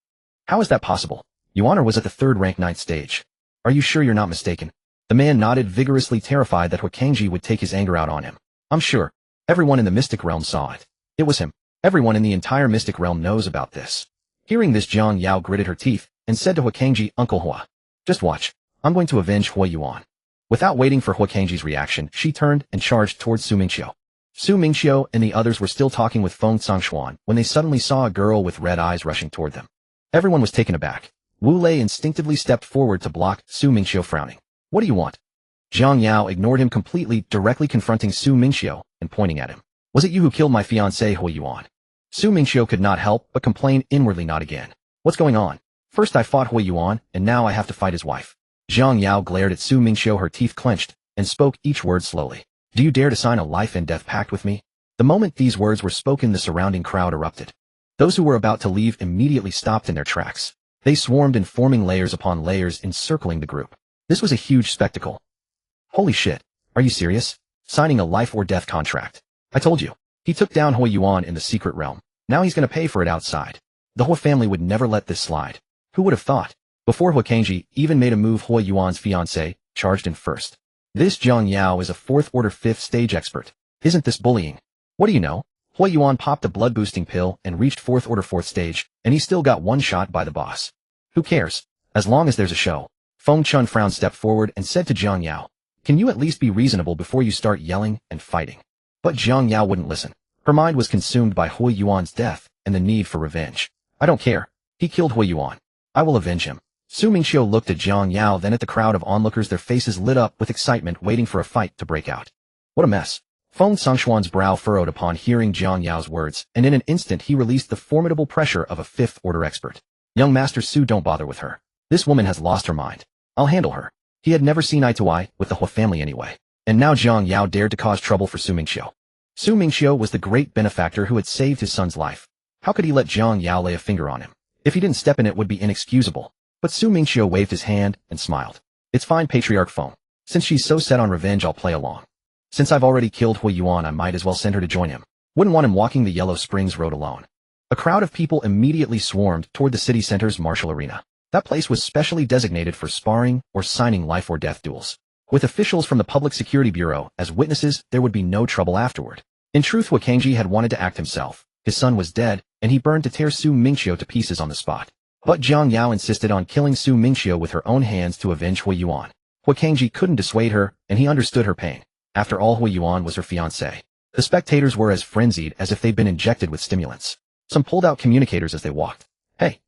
How is that possible? Yuan was at the third rank 9th stage. Are you sure you're not mistaken? The man nodded vigorously, terrified that Huakangji would take his anger out on him. I'm sure. Everyone in the mystic realm saw it. It was him. Everyone in the entire mystic realm knows about this. Hearing this, Jiang Yao gritted her teeth and said to Huakangji, Uncle Hua, just watch. I'm going to avenge Huayuan. Without waiting for Huakangji's reaction, she turned and charged towards Mingqiu. Mingqiu and the others were still talking with Feng Sangxuan when they suddenly saw a girl with red eyes rushing toward them. Everyone was taken aback. Wu Lei instinctively stepped forward to block Mingqiu, frowning. What do you want? Jiang Yao ignored him completely, directly confronting Mingqiu and pointing at him. Was it you who killed my fiancé Huayuan? Mingqiu could not help but complain inwardly, not again. What's going on? First I fought Huayuan, and now I have to fight his wife. Jiang Yao glared at Mingqiu, her teeth clenched, and spoke each word slowly. Do you dare to sign a life and death pact with me? The moment these words were spoken, the surrounding crowd erupted. Those who were about to leave immediately stopped in their tracks. They swarmed in, forming layers upon layers, encircling the group. This was a huge spectacle. Holy shit. Are you serious? Signing a life or death contract. I told you. He took down Huayuan in the secret realm. Now he's gonna pay for it outside. The Hua family would never let this slide. Who would have thought? Before Huakangji even made a move, Huayuan's fiancé charged in first. This Jiang Yao is a 4th order 5th stage expert. Isn't this bullying? What do you know? Huayuan popped a blood-boosting pill and reached 4th order 4th stage, and he still got one shot by the boss. Who cares? As long as there's a show. Feng Chen frowned, stepped forward, and said to Jiang Yao, can you at least be reasonable before you start yelling and fighting? But Jiang Yao wouldn't listen. Her mind was consumed by Huayuan's death and the need for revenge. I don't care. He killed Huayuan. I will avenge him. Mingqiu looked at Jiang Yao, then at the crowd of onlookers, their faces lit up with excitement, waiting for a fight to break out. What a mess. Feng Sangxuan's brow furrowed upon hearing Jiang Yao's words, and in an instant he released the formidable pressure of a 5th order expert. Young Master Su, don't bother with her. This woman has lost her mind. I'll handle her. He had never seen eye to eye with the Hua family anyway. And now Jiang Yao dared to cause trouble for Mingqiu. Mingqiu was the great benefactor who had saved his son's life. How could he let Jiang Yao lay a finger on him? If he didn't step in, it would be inexcusable. But Mingqiu waved his hand and smiled. It's fine, Patriarch Feng. Since she's so set on revenge, I'll play along. Since I've already killed Hui Yuan, I might as well send her to join him. Wouldn't want him walking the Yellow Springs Road alone. A crowd of people immediately swarmed toward the city center's martial arena. That place was specially designated for sparring or signing life-or-death duels. With officials from the Public Security Bureau as witnesses, there would be no trouble afterward. In truth, Wakangji had wanted to act himself. His son was dead, and he burned to tear Su Mingqiu to pieces on the spot. But Jiang Yao insisted on killing Su Mingqiu with her own hands to avenge Hui Yuan. Wakangji couldn't dissuade her, and he understood her pain. After all, Hui Yuan was her fiancé. The spectators were as frenzied as if they'd been injected with stimulants. Some pulled out communicators as they walked. Hey,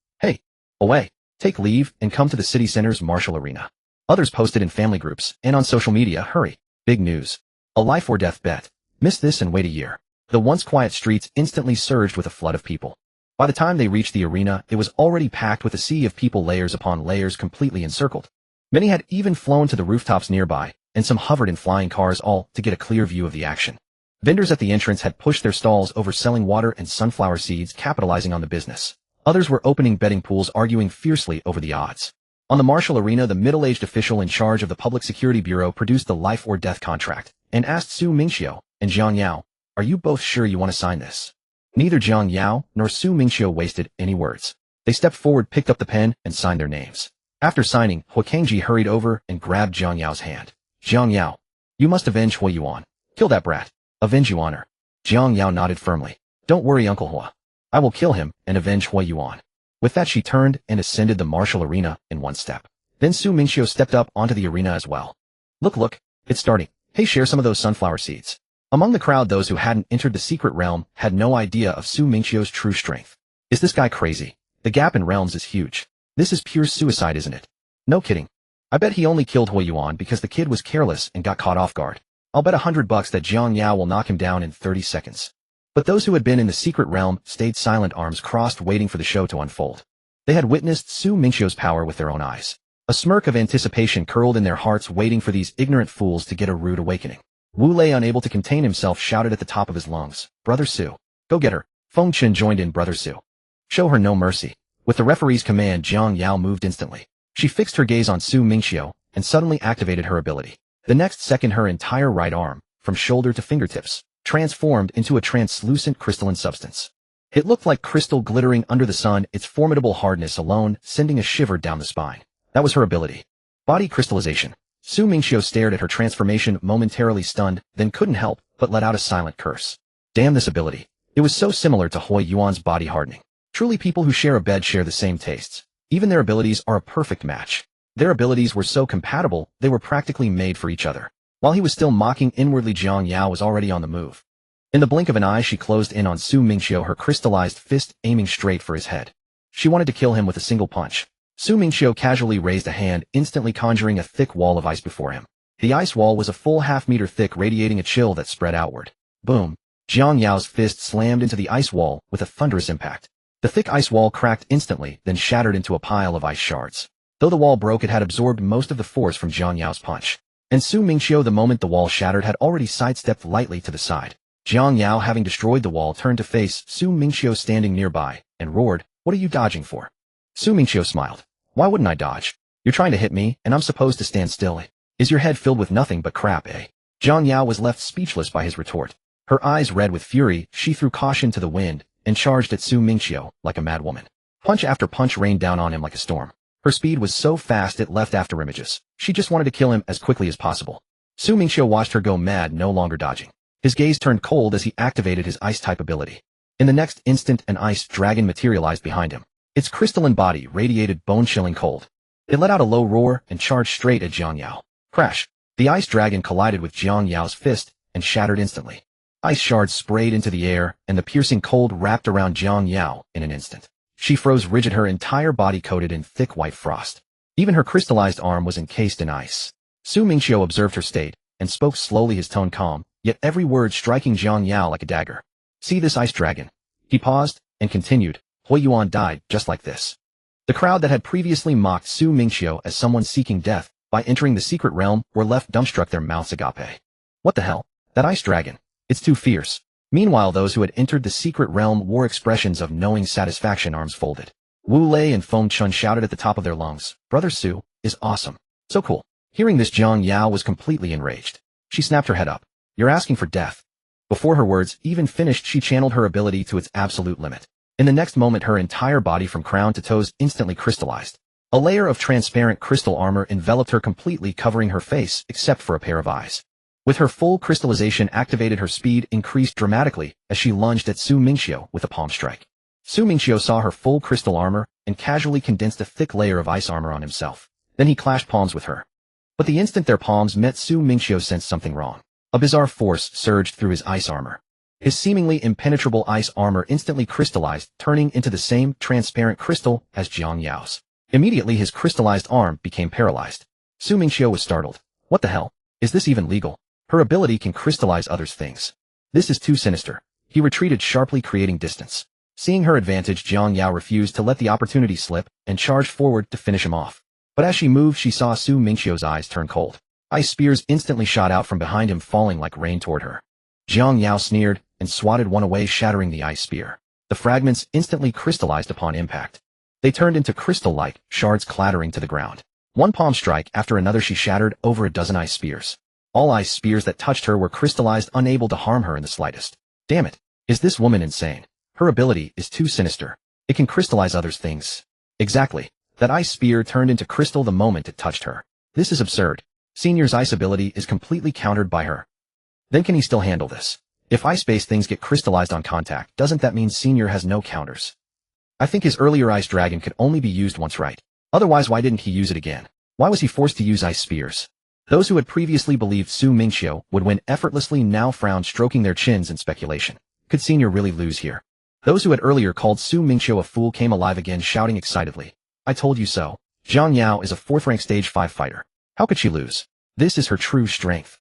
away, take leave and come to the city center's martial arena. Others posted in family groups and on social media, hurry, big news. A life or death bet. Miss this and wait a year. The once quiet streets instantly surged with a flood of people. By the time they reached the arena, it was already packed with a sea of people, layers upon layers, completely encircled. Many had even flown to the rooftops nearby, and some hovered in flying cars, all to get a clear view of the action. Vendors at the entrance had pushed their stalls over, selling water and sunflower seeds, capitalizing on the business. Others were opening betting pools, arguing fiercely over the odds. On the martial arena, the middle-aged official in charge of the Public Security Bureau produced the life or death contract and asked Su Mingqiu and Jiang Yao, "Are you both sure you want to sign this?" Neither Jiang Yao nor Su Mingqiu wasted any words. They stepped forward, picked up the pen, and signed their names. After signing, Wakangji hurried over and grabbed Jiang Yao's hand. "Jiang Yao, you must avenge Hui Yuan. Kill that brat. Avenge you, honor." Jiang Yao nodded firmly. "Don't worry, Uncle Hua. I will kill him and avenge Hui Yuan." With that, she turned and ascended the martial arena in one step. Then Su Mingqiu stepped up onto the arena as well. Look, it's starting. Hey, share some of those sunflower seeds." Among the crowd, those who hadn't entered the secret realm had no idea of Su Mingqiu's true strength. Is this guy crazy? The gap in realms is huge. This is pure suicide, isn't it? No kidding. I bet he only killed Hui Yuan because the kid was careless and got caught off guard. I'll bet $100 that Jiang Yao will knock him down in 30 seconds. But those who had been in the secret realm stayed silent, arms crossed, waiting for the show to unfold. They had witnessed Su Mingqiu's power with their own eyes. A smirk of anticipation curled in their hearts, waiting for these ignorant fools to get a rude awakening. Wu Lei, unable to contain himself, shouted at the top of his lungs, "Brother Su, go get her." Feng Chen joined in, "Brother Su, show her no mercy." With the referee's command, Jiang Yao moved instantly. She fixed her gaze on Su Mingqiu and suddenly activated her ability. The next second, her entire right arm, from shoulder to fingertips, transformed into a translucent crystalline substance. It looked like crystal glittering under the sun, its formidable hardness alone sending a shiver down the spine. That was her ability. Body crystallization. Su Mingqiu stared at her transformation, momentarily stunned, then couldn't help but let out a silent curse. Damn this ability. It was so similar to Hui Yuan's body hardening. Truly, people who share a bed share the same tastes. Even their abilities are a perfect match. Their abilities were so compatible, they were practically made for each other. While he was still mocking inwardly, Jiang Yao was already on the move. In the blink of an eye, she closed in on Su Mingqiu, her crystallized fist aiming straight for his head. She wanted to kill him with a single punch. Su Mingqiu casually raised a hand, instantly conjuring a thick wall of ice before him. The ice wall was a full half-meter thick, radiating a chill that spread outward. Boom! Jiang Yao's fist slammed into the ice wall with a thunderous impact. The thick ice wall cracked instantly, then shattered into a pile of ice shards. Though the wall broke, it had absorbed most of the force from Jiang Yao's punch. And Su Mingqiu, the moment the wall shattered, had already sidestepped lightly to the side. Jiang Yao, having destroyed the wall, turned to face Su Mingqiu standing nearby, and roared, "What are you dodging for?" Su Mingqiu smiled. "Why wouldn't I dodge? You're trying to hit me, and I'm supposed to stand still. Is your head filled with nothing but crap, eh?" Jiang Yao was left speechless by his retort. Her eyes red with fury, she threw caution to the wind, and charged at Su Mingqiu like a madwoman. Punch after punch rained down on him like a storm. Her speed was so fast it left after images. She just wanted to kill him as quickly as possible. Su Mingqiu watched her go mad, no longer dodging. His gaze turned cold as he activated his ice-type ability. In the next instant, an ice dragon materialized behind him. Its crystalline body radiated bone-chilling cold. It let out a low roar and charged straight at Jiang Yao. Crash! The ice dragon collided with Jiang Yao's fist and shattered instantly. Ice shards sprayed into the air, and the piercing cold wrapped around Jiang Yao in an instant. She froze rigid, her entire body coated in thick white frost. Even her crystallized arm was encased in ice. Su Mingqiu observed her state and spoke slowly, his tone calm, yet every word striking Jiang Yao like a dagger. "See this ice dragon?" He paused and continued, "Hui Yuan died just like this." The crowd that had previously mocked Su Mingqiu as someone seeking death by entering the secret realm were left dumbstruck, their mouths agape. What the hell? That ice dragon. It's too fierce. Meanwhile, those who had entered the secret realm wore expressions of knowing satisfaction, arms folded. Wu Lei and Feng Chen shouted at the top of their lungs, "Brother Su is awesome. So cool." Hearing this, Jiang Yao was completely enraged. She snapped her head up. You're asking for death. Before her words even finished, she channeled her ability to its absolute limit. In the next moment, her entire body from crown to toes instantly crystallized. A layer of transparent crystal armor enveloped her completely, covering her face except for a pair of eyes. With her full crystallization activated, her speed increased dramatically as she lunged at Su Mingqiu with a palm strike. Su Mingqiu saw her full crystal armor and casually condensed a thick layer of ice armor on himself. Then he clashed palms with her. But the instant their palms met, Su Mingqiu sensed something wrong. A bizarre force surged through his ice armor. His seemingly impenetrable ice armor instantly crystallized, turning into the same transparent crystal as Jiang Yao's. Immediately his crystallized arm became paralyzed. Su Mingqiu was startled. What the hell? Is this even legal? Her ability can crystallize others' things. This is too sinister. He retreated sharply, creating distance. Seeing her advantage, Jiang Yao refused to let the opportunity slip and charged forward to finish him off. But as she moved, she saw Su Mingqiu's eyes turn cold. Ice spears instantly shot out from behind him, falling like rain toward her. Jiang Yao sneered and swatted one away, shattering the ice spear. The fragments instantly crystallized upon impact. They turned into crystal-like shards, clattering to the ground. One palm strike after another, she shattered over a dozen ice spears. All ice spears that touched her were crystallized, unable to harm her in the slightest. Damn it! Is this woman insane? Her ability is too sinister. It can crystallize others' things. Exactly. That ice spear turned into crystal the moment it touched her. This is absurd. Senior's ice ability is completely countered by her. Then can he still handle this? If ice-based things get crystallized on contact, doesn't that mean Senior has no counters? I think his earlier ice dragon could only be used once, right? Otherwise, why didn't he use it again? Why was he forced to use ice spears? Those who had previously believed Su Mingqiu would win effortlessly now frowned, stroking their chins in speculation. Could Senior really lose here? Those who had earlier called Su Mingqiu a fool came alive again, shouting excitedly. I told you so. Jiang Yao is a 4th-rank stage 5 fighter. How could she lose? This is her true strength.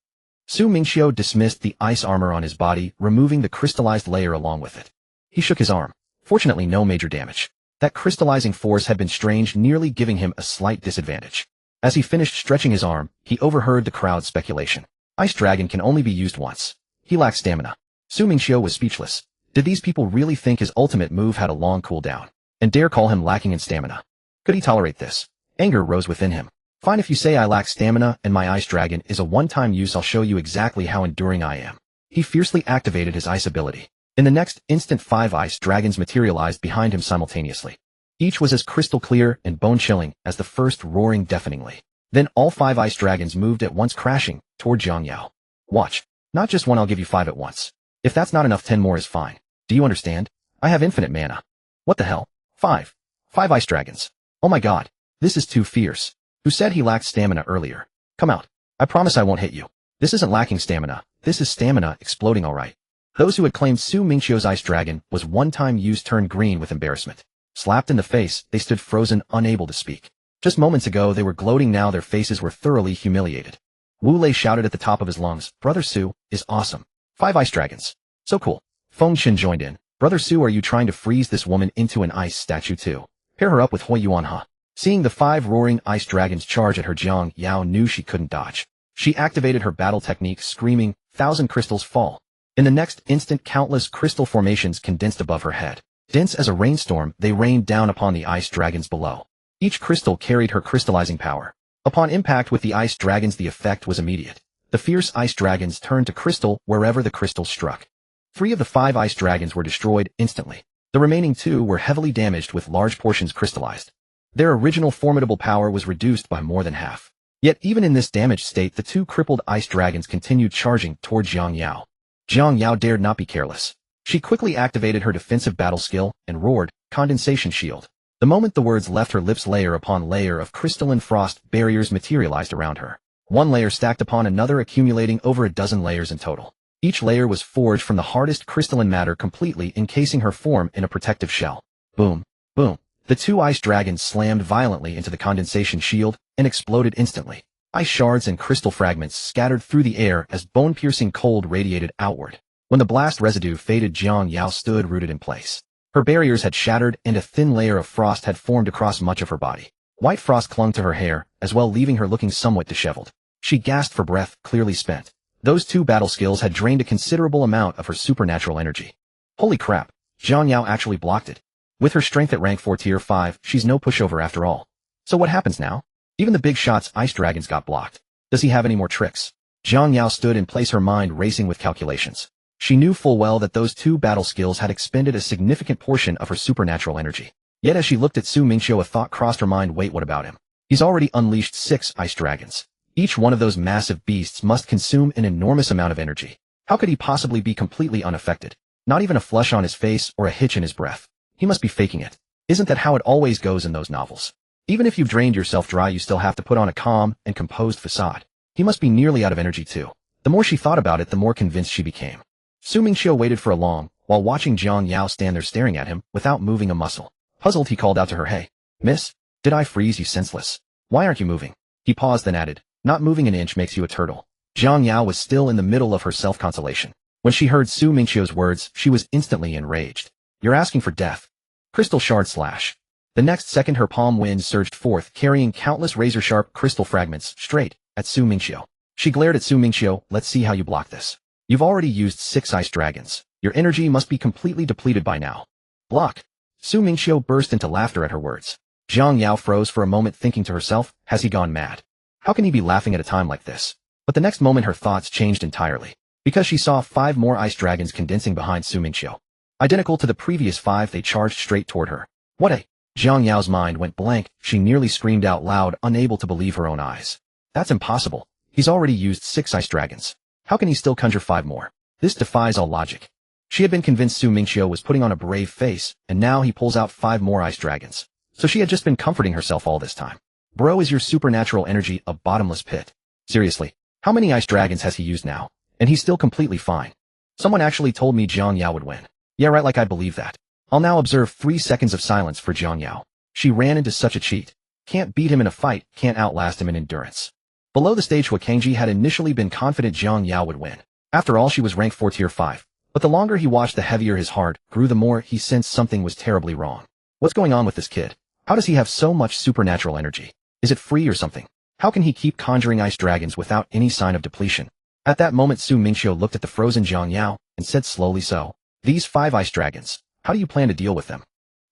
Su Mingqiu dismissed the ice armor on his body, removing the crystallized layer along with it. He shook his arm. Fortunately, no major damage. That crystallizing force had been strange, nearly giving him a slight disadvantage. As he finished stretching his arm, he overheard the crowd's speculation. Ice Dragon can only be used once. He lacks stamina. Su Mingqiu was speechless. Did these people really think his ultimate move had a long cooldown? And dare call him lacking in stamina? Could he tolerate this? Anger rose within him. Fine, if you say I lack stamina and my Ice Dragon is a one-time use, I'll show you exactly how enduring I am. He fiercely activated his ice ability. In the next instant, 5 ice dragons materialized behind him simultaneously. Each was as crystal clear and bone-chilling as the first, roaring deafeningly. Then all 5 ice dragons moved at once, crashing toward Jiang Yao. Watch. Not just one, I'll give you 5 at once. If that's not enough, 10 more is fine. Do you understand? I have infinite mana. What the hell? 5 ice dragons. Oh my god. This is too fierce. Who said he lacked stamina earlier? Come out. I promise I won't hit you. This isn't lacking stamina. This is stamina exploding, alright. Those who had claimed Su Mingqiu's ice dragon was one-time use turned green with embarrassment. Slapped in the face, they stood frozen, unable to speak. Just moments ago they were gloating, now their faces were thoroughly humiliated. Wu Lei shouted at the top of his lungs, Brother Su is awesome. 5 ice dragons. So cool. Feng Qin joined in. Brother Su, are you trying to freeze this woman into an ice statue too? Pair her up with Hui Yuan, huh? Seeing the 5 roaring ice dragons charge at her, Jiang Yao knew she couldn't dodge. She activated her battle technique, screaming, 1,000 crystals fall. In the next instant, countless crystal formations condensed above her head. Dense as a rainstorm, they rained down upon the ice dragons below. Each crystal carried her crystallizing power. Upon impact with the ice dragons, the effect was immediate. The fierce ice dragons turned to crystal wherever the crystals struck. 3 of the 5 ice dragons were destroyed instantly. The remaining 2 were heavily damaged with large portions crystallized. Their original formidable power was reduced by more than half. Yet even in this damaged state, the 2 crippled ice dragons continued charging toward Jiang Yao. Jiang Yao dared not be careless. She quickly activated her defensive battle skill and roared, Condensation Shield. The moment the words left her lips, layer upon layer of crystalline frost barriers materialized around her. One layer stacked upon another, accumulating over a dozen layers in total. Each layer was forged from the hardest crystalline matter, completely encasing her form in a protective shell. Boom, boom. The 2 ice dragons slammed violently into the condensation shield and exploded instantly. Ice shards and crystal fragments scattered through the air as bone-piercing cold radiated outward. When the blast residue faded, Jiang Yao stood rooted in place. Her barriers had shattered and a thin layer of frost had formed across much of her body. White frost clung to her hair as well, leaving her looking somewhat disheveled. She gasped for breath, clearly spent. Those 2 battle skills had drained a considerable amount of her supernatural energy. Holy crap, Jiang Yao actually blocked it. With her strength at rank 4 tier 5, she's no pushover after all. So what happens now? Even the big shots ice dragons got blocked. Does he have any more tricks? Zhang Yao stood in place, her mind racing with calculations. She knew full well that those two battle skills had expended a significant portion of her supernatural energy. Yet as she looked at Su Mingqiu, a thought crossed her mind. Wait, what about him? He's already unleashed 6 ice dragons. Each one of those massive beasts must consume an enormous amount of energy. How could he possibly be completely unaffected? Not even a flush on his face or a hitch in his breath. He must be faking it. Isn't that how it always goes in those novels? Even if you've drained yourself dry, you still have to put on a calm and composed facade. He must be nearly out of energy too. The more she thought about it, the more convinced she became. Su Mingqiu waited for a long while, watching Zhang Yao stand there staring at him without moving a muscle. Puzzled, he called out to her, "Hey, miss, did I freeze you senseless? Why aren't you moving?" He paused, then added, "Not moving an inch makes you a turtle." Zhang Yao was still in the middle of her self-consolation. When she heard Su Mingqiu's words, she was instantly enraged. "You're asking for death." Crystal shard slash. The next second, her palm wind surged forth, carrying countless razor-sharp crystal fragments straight at Su Mingqiu. She glared at Su Mingqiu. "Let's see how you block this. You've already used 6 ice dragons. Your energy must be completely depleted by now." "Block." Su Mingqiu burst into laughter at her words. Zhang Yao froze for a moment, thinking to herself, has he gone mad? How can he be laughing at a time like this? But the next moment her thoughts changed entirely, because she saw 5 more ice dragons condensing behind Su Mingqiu. Identical to the previous 5, they charged straight toward her. What a... Zhang Yao's mind went blank. She nearly screamed out loud, unable to believe her own eyes. That's impossible. He's already used 6 ice dragons. How can he still conjure 5 more? This defies all logic. She had been convinced Su Mingqiu was putting on a brave face, and now he pulls out 5 more ice dragons. So she had just been comforting herself all this time. Bro, is your supernatural energy a bottomless pit? Seriously, how many ice dragons has he used now? And he's still completely fine. Someone actually told me Zhang Yao would win. Yeah, right, like I believe that. I'll now observe 3 seconds of silence for Zhang Yao. She ran into such a cheat. Can't beat him in a fight, can't outlast him in endurance. Below the stage, Huakangji had initially been confident Zhang Yao would win. After all, she was ranked 4 tier 5. But the longer he watched, the heavier his heart grew, the more he sensed something was terribly wrong. What's going on with this kid? How does he have so much supernatural energy? Is it free or something? How can he keep conjuring ice dragons without any sign of depletion? At that moment, Su Mingqiu looked at the frozen Zhang Yao and said slowly, "So, these 5 ice dragons, how do you plan to deal with them?"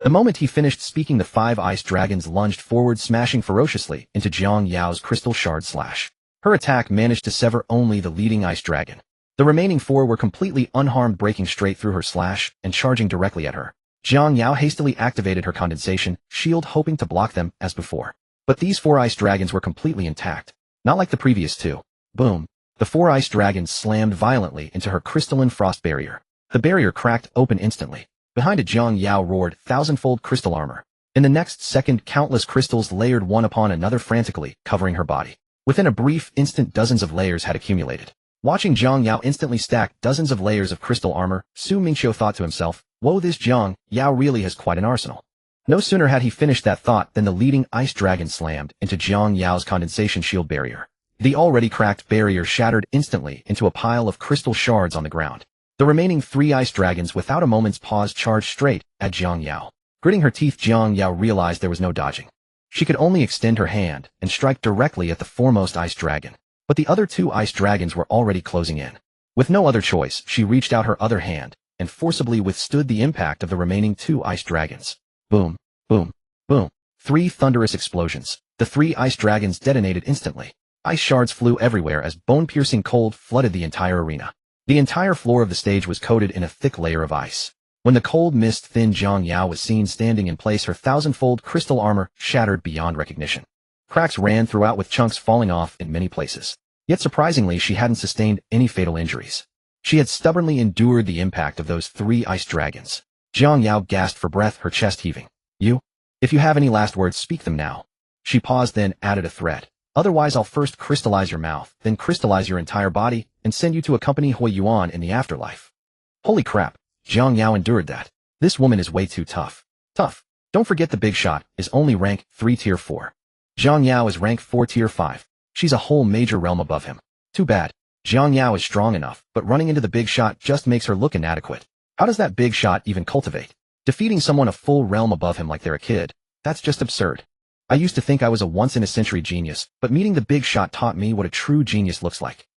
The moment he finished speaking, the 5 ice dragons lunged forward, smashing ferociously into Zhang Yao's crystal shard slash. Her attack managed to sever only the leading ice dragon. The remaining 4 were completely unharmed, breaking straight through her slash and charging directly at her. Zhang Yao hastily activated her condensation shield, hoping to block them as before. But these 4 ice dragons were completely intact, not like the previous 2. Boom. The 4 ice dragons slammed violently into her crystalline frost barrier. The barrier cracked open instantly. Behind it, Zhang Yao roared, thousandfold crystal armor. In the next second, countless crystals layered one upon another, frantically covering her body. Within a brief instant, dozens of layers had accumulated. Watching Zhang Yao instantly stack dozens of layers of crystal armor, Su Mingqiu thought to himself, whoa, this Zhang Yao really has quite an arsenal. No sooner had he finished that thought than the leading ice dragon slammed into Zhang Yao's condensation shield barrier. The already cracked barrier shattered instantly into a pile of crystal shards on the ground. The remaining 3 ice dragons, without a moment's pause, charged straight at Zhang Yao. Gritting her teeth, Zhang Yao realized there was no dodging. She could only extend her hand and strike directly at the foremost ice dragon. But the other 2 ice dragons were already closing in. With no other choice, she reached out her other hand and forcibly withstood the impact of the remaining 2 ice dragons. Boom, boom, boom. 3 thunderous explosions. The 3 ice dragons detonated instantly. Ice shards flew everywhere as bone-piercing cold flooded the entire arena. The entire floor of the stage was coated in a thick layer of ice. When the cold mist thinned, Zhang Yao was seen standing in place, her thousandfold crystal armor shattered beyond recognition. Cracks ran throughout, with chunks falling off in many places. Yet surprisingly, she hadn't sustained any fatal injuries. She had stubbornly endured the impact of those 3 ice dragons. Zhang Yao gasped for breath, her chest heaving. If you have any last words, speak them now." She paused, then added a threat. "Otherwise, I'll first crystallize your mouth, then crystallize your entire body, and send you to accompany Hui Yuan in the afterlife." Holy crap, Zhang Yao endured that. This woman is way too tough. Tough. Don't forget the big shot is only rank 3 tier 4. Zhang Yao is rank 4 tier 5. She's a whole major realm above him. Too bad. Zhang Yao is strong enough, but running into the big shot just makes her look inadequate. How does that big shot even cultivate? Defeating someone a full realm above him like they're a kid? That's just absurd. I used to think I was a once-in-a-century genius, but meeting the big shot taught me what a true genius looks like.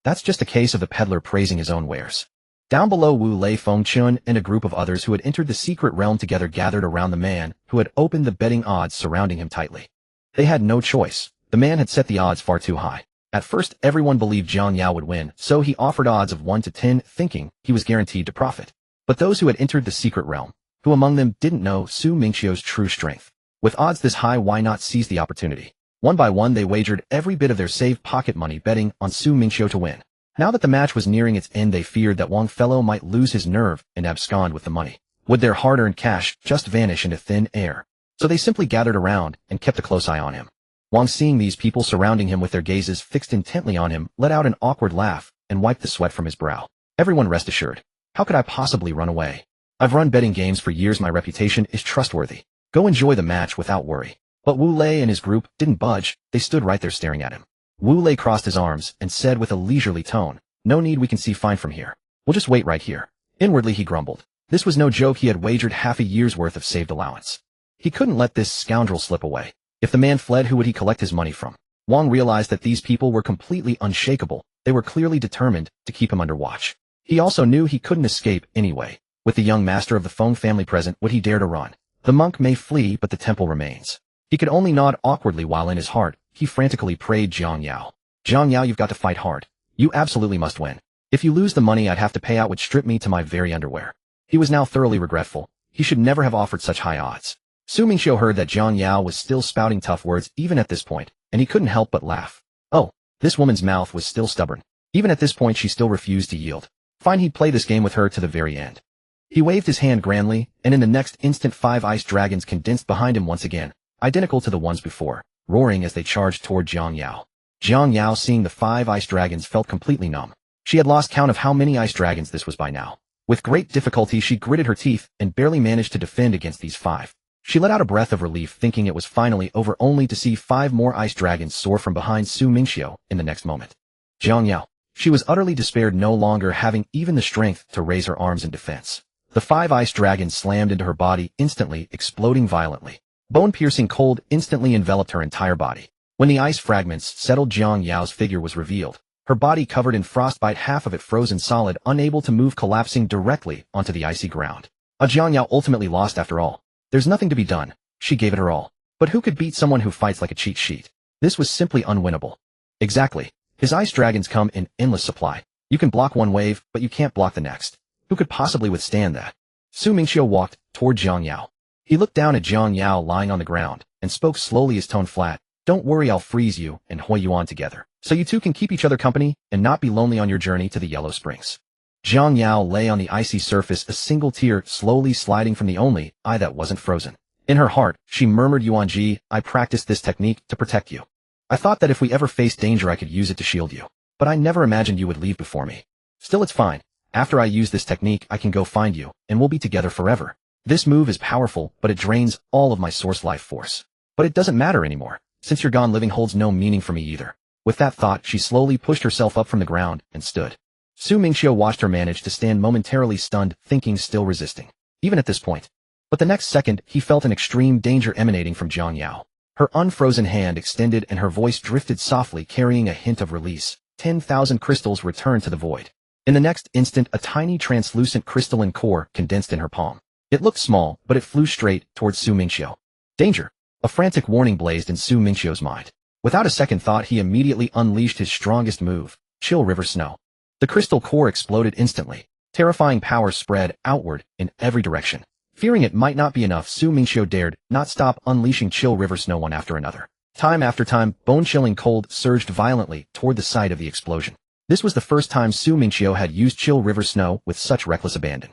That's just a case of the peddler praising his own wares. Down below, Wu Lei Fengchun and a group of others who had entered the secret realm together gathered around the man who had opened the betting odds, surrounding him tightly. They had no choice. The man had set the odds far too high. At first, everyone believed Jiang Yao would win, so he offered odds of 1 to 10, thinking he was guaranteed to profit. But those who had entered the secret realm, who among them didn't know Su Mingqiu's true strength? With odds this high, why not seize the opportunity? One by one, they wagered every bit of their saved pocket money betting on Su Mingqiu to win. Now that the match was nearing its end, they feared that Wang Fellow might lose his nerve and abscond with the money. Would their hard-earned cash just vanish into thin air? So they simply gathered around and kept a close eye on him. Wang, seeing these people surrounding him with their gazes fixed intently on him, let out an awkward laugh and wiped the sweat from his brow. Everyone rest assured. How could I possibly run away? I've run betting games for years. My reputation is trustworthy. Go enjoy the match without worry. But Wu Lei and his group didn't budge. They stood right there staring at him. Wu Lei crossed his arms and said with a leisurely tone, "No need, we can see fine from here. We'll just wait right here." Inwardly he grumbled. This was no joke. He had wagered half a year's worth of saved allowance. He couldn't let this scoundrel slip away. If the man fled, who would he collect his money from? Wang realized that these people were completely unshakable. They were clearly determined to keep him under watch. He also knew he couldn't escape anyway. With the young master of the Feng family present, would he dare to run? The monk may flee, but the temple remains. He could only nod awkwardly while in his heart, he frantically prayed Jiang Yao. Jiang Yao, you've got to fight hard. You absolutely must win. If you lose, the money I'd have to pay out would strip me to my very underwear. He was now thoroughly regretful. He should never have offered such high odds. Su Mingqiu heard that Jiang Yao was still spouting tough words even at this point, and he couldn't help but laugh. Oh, this woman's mouth was still stubborn. Even at this point she still refused to yield. Fine, he'd play this game with her to the very end. He waved his hand grandly, and in the next instant 5 ice dragons condensed behind him once again, identical to the ones before, roaring as they charged toward Jiang Yao. Jiang Yao, seeing the 5 ice dragons, felt completely numb. She had lost count of how many ice dragons this was by now. With great difficulty she gritted her teeth and barely managed to defend against these 5. She let out a breath of relief, thinking it was finally over, only to see 5 more ice dragons soar from behind Su Mingqiu in the next moment. Jiang Yao. She was utterly despaired, no longer having even the strength to raise her arms in defense. The 5 ice dragons slammed into her body, instantly exploding violently. Bone-piercing cold instantly enveloped her entire body. When the ice fragments settled, Jiang Yao's figure was revealed. Her body covered in frostbite, half of it frozen solid, unable to move, collapsing directly onto the icy ground. Jiang Yao ultimately lost after all. There's nothing to be done. She gave it her all. But who could beat someone who fights like a cheat sheet? This was simply unwinnable. Exactly. His ice dragons come in endless supply. You can block one wave, but you can't block the next. Who could possibly withstand that? Su Mingqiu walked toward Jiang Yao. He looked down at Jiang Yao lying on the ground and spoke slowly, his tone flat. Don't worry, I'll freeze you and Hui Yuan together, so you two can keep each other company and not be lonely on your journey to the Yellow Springs. Jiang Yao lay on the icy surface, a single tear slowly sliding from the only eye that wasn't frozen. In her heart, she murmured, Yuanji, I practiced this technique to protect you. I thought that if we ever faced danger I could use it to shield you, but I never imagined you would leave before me. Still, it's fine. After I use this technique I can go find you, and we'll be together forever. This move is powerful, but it drains all of my source life force. But it doesn't matter anymore. Since you're gone, living holds no meaning for me either. With that thought, she slowly pushed herself up from the ground and stood. Su Mingqiu watched her manage to stand, momentarily stunned, thinking, still resisting. Even at this point. But the next second, he felt an extreme danger emanating from Jiang Yao. Her unfrozen hand extended and her voice drifted softly, carrying a hint of release. 10,000 crystals returned to the void. In the next instant, a tiny translucent crystalline core condensed in her palm. It looked small, but it flew straight towards Su Mingqiu. Danger! A frantic warning blazed in Su Mingqiu's mind. Without a second thought, he immediately unleashed his strongest move, Chill River Snow. The crystal core exploded instantly. Terrifying power spread outward in every direction. Fearing it might not be enough, Su Mingqiu dared not stop unleashing Chill River Snow one after another. Time after time, bone-chilling cold surged violently toward the site of the explosion. This was the first time Su Mingqiu had used Chill River Snow with such reckless abandon.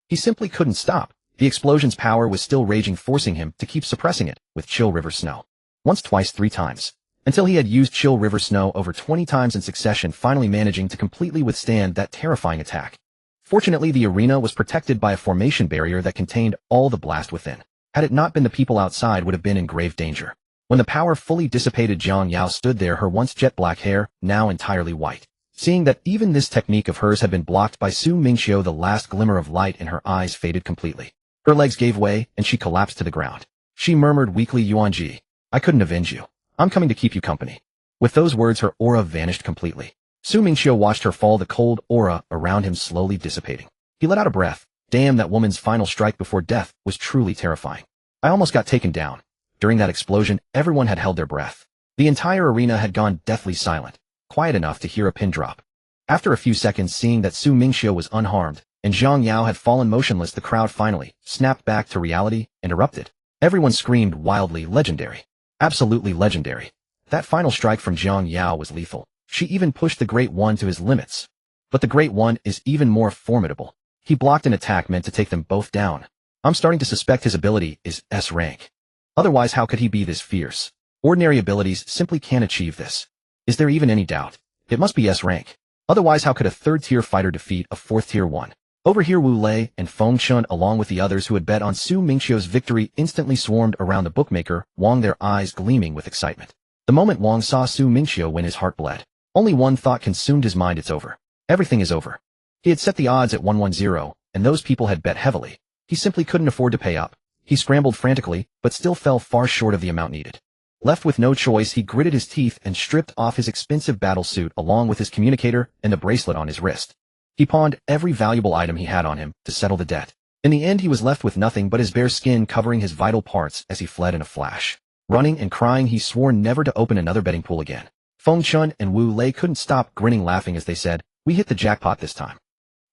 He simply couldn't stop. The explosion's power was still raging, forcing him to keep suppressing it with Chill River Snow. Once, twice, 3 times. Until he had used Chill River Snow over 20 times in succession, finally managing to completely withstand that terrifying attack. Fortunately, the arena was protected by a formation barrier that contained all the blast within. Had it not been, the people outside would have been in grave danger. When the power fully dissipated, Jiang Yao stood there, her once jet black hair now entirely white. Seeing that even this technique of hers had been blocked by Su Mingqiu, the last glimmer of light in her eyes faded completely. Her legs gave way, and she collapsed to the ground. She murmured weakly, Yuanji, I couldn't avenge you. I'm coming to keep you company. With those words, her aura vanished completely. Su Mingqiu watched her fall, the cold aura around him slowly dissipating. He let out a breath. Damn, that woman's final strike before death was truly terrifying. I almost got taken down. During that explosion, everyone had held their breath. The entire arena had gone deathly silent. quiet enough to hear a pin drop. After a few seconds seeing that Su Mingqiu was unharmed, and Zhang Yao had fallen motionless, the crowd finally snapped back to reality and erupted. Everyone screamed wildly, legendary. Absolutely legendary. That final strike from Zhang Yao was lethal. She even pushed the Great One to his limits. But the Great One is even more formidable. He blocked an attack meant to take them both down. I'm starting to suspect his ability is S rank. Otherwise, how could he be this fierce? Ordinary abilities simply can't achieve this. Is there even any doubt? It must be S rank. Otherwise, how could a third-tier fighter defeat a fourth-tier one? Over here, Wu Lei and Feng Chun, along with the others who had bet on Su Mingqiu's victory, instantly swarmed around the bookmaker, Wang, their eyes gleaming with excitement. The moment Wang saw Su Mingqiu win, his heart bled. Only one thought consumed his mind: it's over. Everything is over. He had set the odds at 110, and those people had bet heavily. He simply couldn't afford to pay up. He scrambled frantically, but still fell far short of the amount needed. Left with no choice, he gritted his teeth and stripped off his expensive battle suit along with his communicator and the bracelet on his wrist. He pawned every valuable item he had on him to settle the debt. In the end, he was left with nothing but his bare skin covering his vital parts as he fled in a flash. Running and crying, he swore never to open another betting pool again. Feng Chun and Wu Lei couldn't stop grinning, laughing as they said, "We hit the jackpot this time."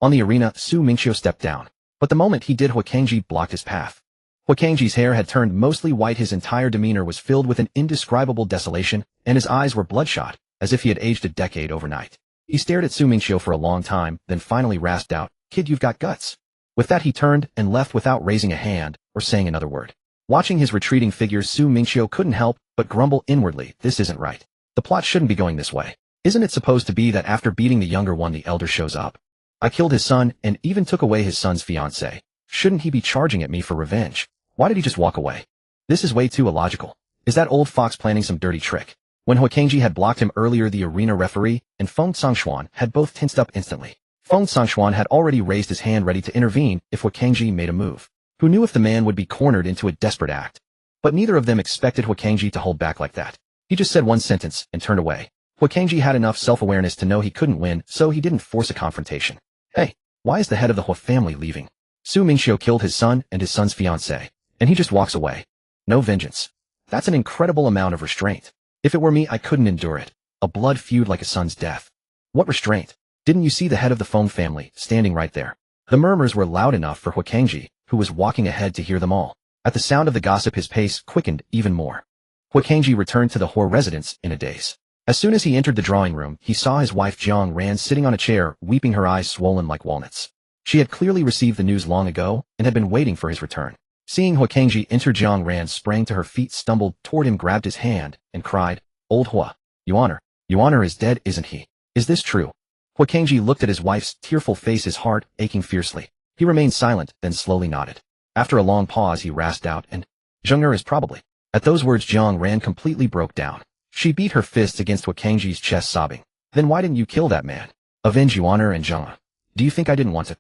On the arena, Su Mingqiu stepped down. But the moment he did, Huakangji blocked his path. Huakangji's hair had turned mostly white, his entire demeanor was filled with an indescribable desolation, and his eyes were bloodshot, as if he had aged a decade overnight. He stared at Su Mingqiu for a long time, then finally rasped out, "Kid, you've got guts." With that, he turned and left without raising a hand or saying another word. Watching his retreating figure, Su Mingqiu couldn't help but grumble inwardly, "This isn't right. The plot shouldn't be going this way. Isn't it supposed to be that after beating the younger one, the elder shows up? I killed his son and even took away his son's fiancée. Shouldn't he be charging at me for revenge? Why did he just walk away? This is way too illogical. Is that old fox planning some dirty trick?" When Huakangji had blocked him earlier, the arena referee and Feng Sangxuan had both tensed up instantly. Feng Sangxuan had already raised his hand ready to intervene if Huakangji made a move. Who knew if the man would be cornered into a desperate act? But neither of them expected Huakangji to hold back like that. He just said one sentence and turned away. Huakangji had enough self-awareness to know he couldn't win, so he didn't force a confrontation. "Hey, why is the head of the Hua family leaving? Su Mingqiu killed his son and his son's fiancée, and he just walks away. No vengeance. That's an incredible amount of restraint. If it were me, I couldn't endure it. A blood feud like a son's death. What restraint? Didn't you see the head of the Feng family standing right there?" The murmurs were loud enough for Huakangji, who was walking ahead, to hear them all. At the sound of the gossip, his pace quickened even more. Huakangji returned to the Hua residence in a daze. As soon as he entered the drawing room, he saw his wife Jiang Ran sitting on a chair, weeping, her eyes swollen like walnuts. She had clearly received the news long ago and had been waiting for his return. Seeing Huakangji enter, Jiang Ran sprang to her feet, stumbled toward him, grabbed his hand, and cried, "Old Hua, Yuan is dead, isn't he? Is this true?" Huakangji looked at his wife's tearful face, his heart aching fiercely. He remained silent, then slowly nodded. After a long pause, he rasped out, "And Zheng is probably." At those words, Jiang Ran completely broke down. She beat her fists against Huakangji's chest, sobbing, "Then why didn't you kill that man? Avenge Yuan and Zheng. Do you think I didn't want to?"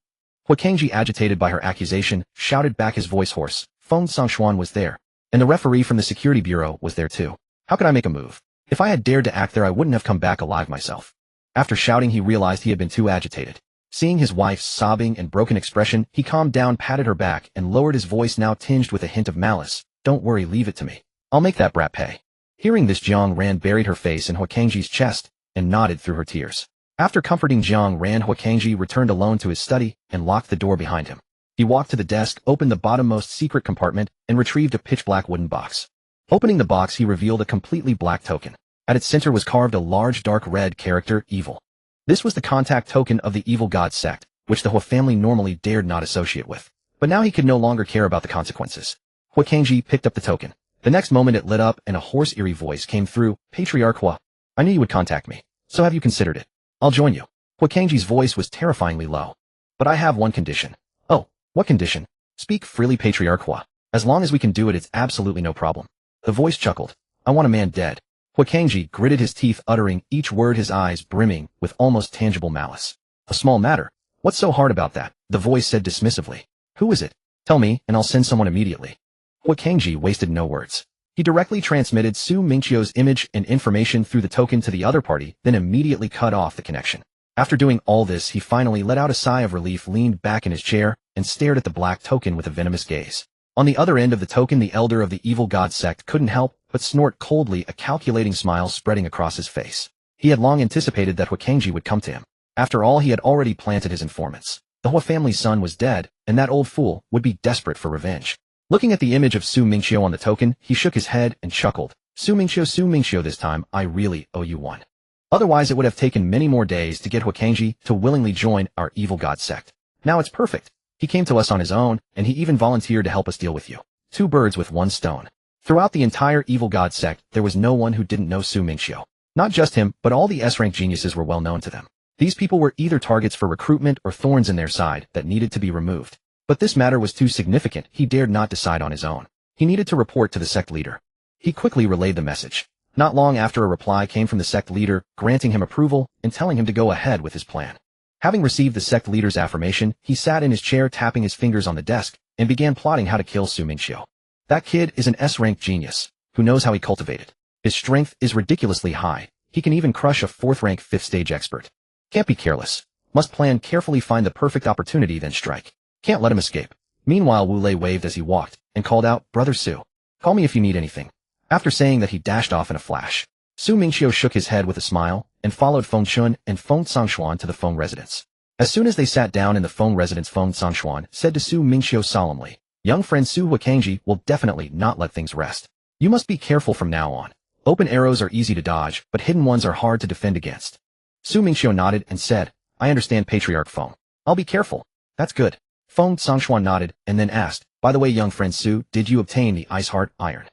Huakangji, agitated by her accusation, shouted back, his voice hoarse. Feng Sangxuan was there, and the referee from the security bureau was there too. How could I make a move? If I had dared to act there, I wouldn't have come back alive myself. After shouting, he realized he had been too agitated. Seeing his wife's sobbing and broken expression, he calmed down, patted her back, and lowered his voice, now tinged with a hint of malice. "Don't worry, leave it to me. I'll make that brat pay." Hearing this, Jiang Ran buried her face in Huakangji's chest and nodded through her tears. After comforting Jiang Ran, Huakangji returned alone to his study and locked the door behind him. He walked to the desk, opened the bottommost secret compartment, and retrieved a pitch-black wooden box. Opening the box, he revealed a completely black token. At its center was carved a large dark red character, evil. This was the contact token of the evil god sect, which the Hua family normally dared not associate with. But now he could no longer care about the consequences. Huakangji picked up the token. The next moment it lit up and a hoarse, eerie voice came through, "Patriarch Hua, I knew you would contact me. So have you considered it? I'll join you." Huakangji's voice was terrifyingly low. "But I have one condition." "Oh, what condition?" "Speak freely, Patriarch Hua. As long as we can do it, it's absolutely no problem." The voice chuckled. "I want a man dead." Huakangji gritted his teeth, uttering each word, his eyes brimming with almost tangible malice. "A small matter. What's so hard about that?" the voice said dismissively. "Who is it? Tell me, and I'll send someone immediately." Huakangji wasted no words. He directly transmitted Su Mingqiu's image and information through the token to the other party, then immediately cut off the connection. After doing all this, he finally let out a sigh of relief, leaned back in his chair, and stared at the black token with a venomous gaze. On the other end of the token, the elder of the evil god sect couldn't help but snort coldly, a calculating smile spreading across his face. He had long anticipated that Huakengji would come to him. After all, he had already planted his informants. The Hua family's son was dead, and that old fool would be desperate for revenge. Looking at the image of Su Mingqiu on the token, he shook his head and chuckled. Su Mingqiu, this time I really owe you one. Otherwise it would have taken many more days to get Huakengji to willingly join our evil god sect. Now it's perfect. He came to us on his own, and he even volunteered to help us deal with you. Two birds with one stone. Throughout the entire evil god sect, there was no one who didn't know Su Mingqiu. Not just him, but all the S-rank geniuses were well known to them. These people were either targets for recruitment or thorns in their side that needed to be removed. But this matter was too significant, he dared not decide on his own. He needed to report to the sect leader. He quickly relayed the message. Not long after, a reply came from the sect leader, granting him approval and telling him to go ahead with his plan. Having received the sect leader's affirmation, he sat in his chair tapping his fingers on the desk and began plotting how to kill Su Mingqiu. That kid is an S-rank genius, who knows how he cultivated. His strength is ridiculously high. He can even crush a 4th-rank 5th-stage expert. Can't be careless. Must plan carefully, find the perfect opportunity, then strike. Can't let him escape. Meanwhile, Wu Lei waved as he walked and called out, "Brother Su, call me if you need anything." After saying that, he dashed off in a flash. Su Mingqiu shook his head with a smile and followed Feng Chun and Feng Sangshuan to the Feng residence. As soon as they sat down in the Feng residence, Feng Sangshuan said to Su Mingqiu solemnly, "Young friend Su, Huakengji will definitely not let things rest. You must be careful from now on. Open arrows are easy to dodge, but hidden ones are hard to defend against." Su Mingqiu nodded and said, "I understand, Patriarch Feng. I'll be careful." "That's good." Feng Sangshuan nodded and then asked, "By the way, young friend Su, did you obtain the Ice Heart Iron?"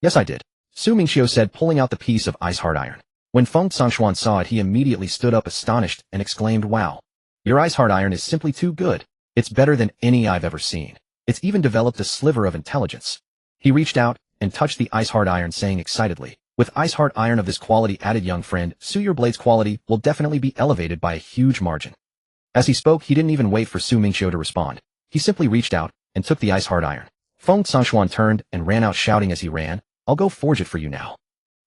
"Yes, I did," Su Mingqiu said, pulling out the piece of Ice Heart Iron. When Feng Sangshuan saw it, he immediately stood up astonished and exclaimed, "Wow! Your Ice Heart Iron is simply too good. It's better than any I've ever seen. It's even developed a sliver of intelligence." He reached out and touched the Ice Heart Iron, saying excitedly, "With Ice Heart Iron of this quality added, young friend Su, your blade's quality will definitely be elevated by a huge margin." As he spoke, he didn't even wait for Su Mingqiu to respond. He simply reached out and took the Ice Heart Iron. Feng Sangshuan turned and ran out, shouting as he ran, "I'll go forge it for you now."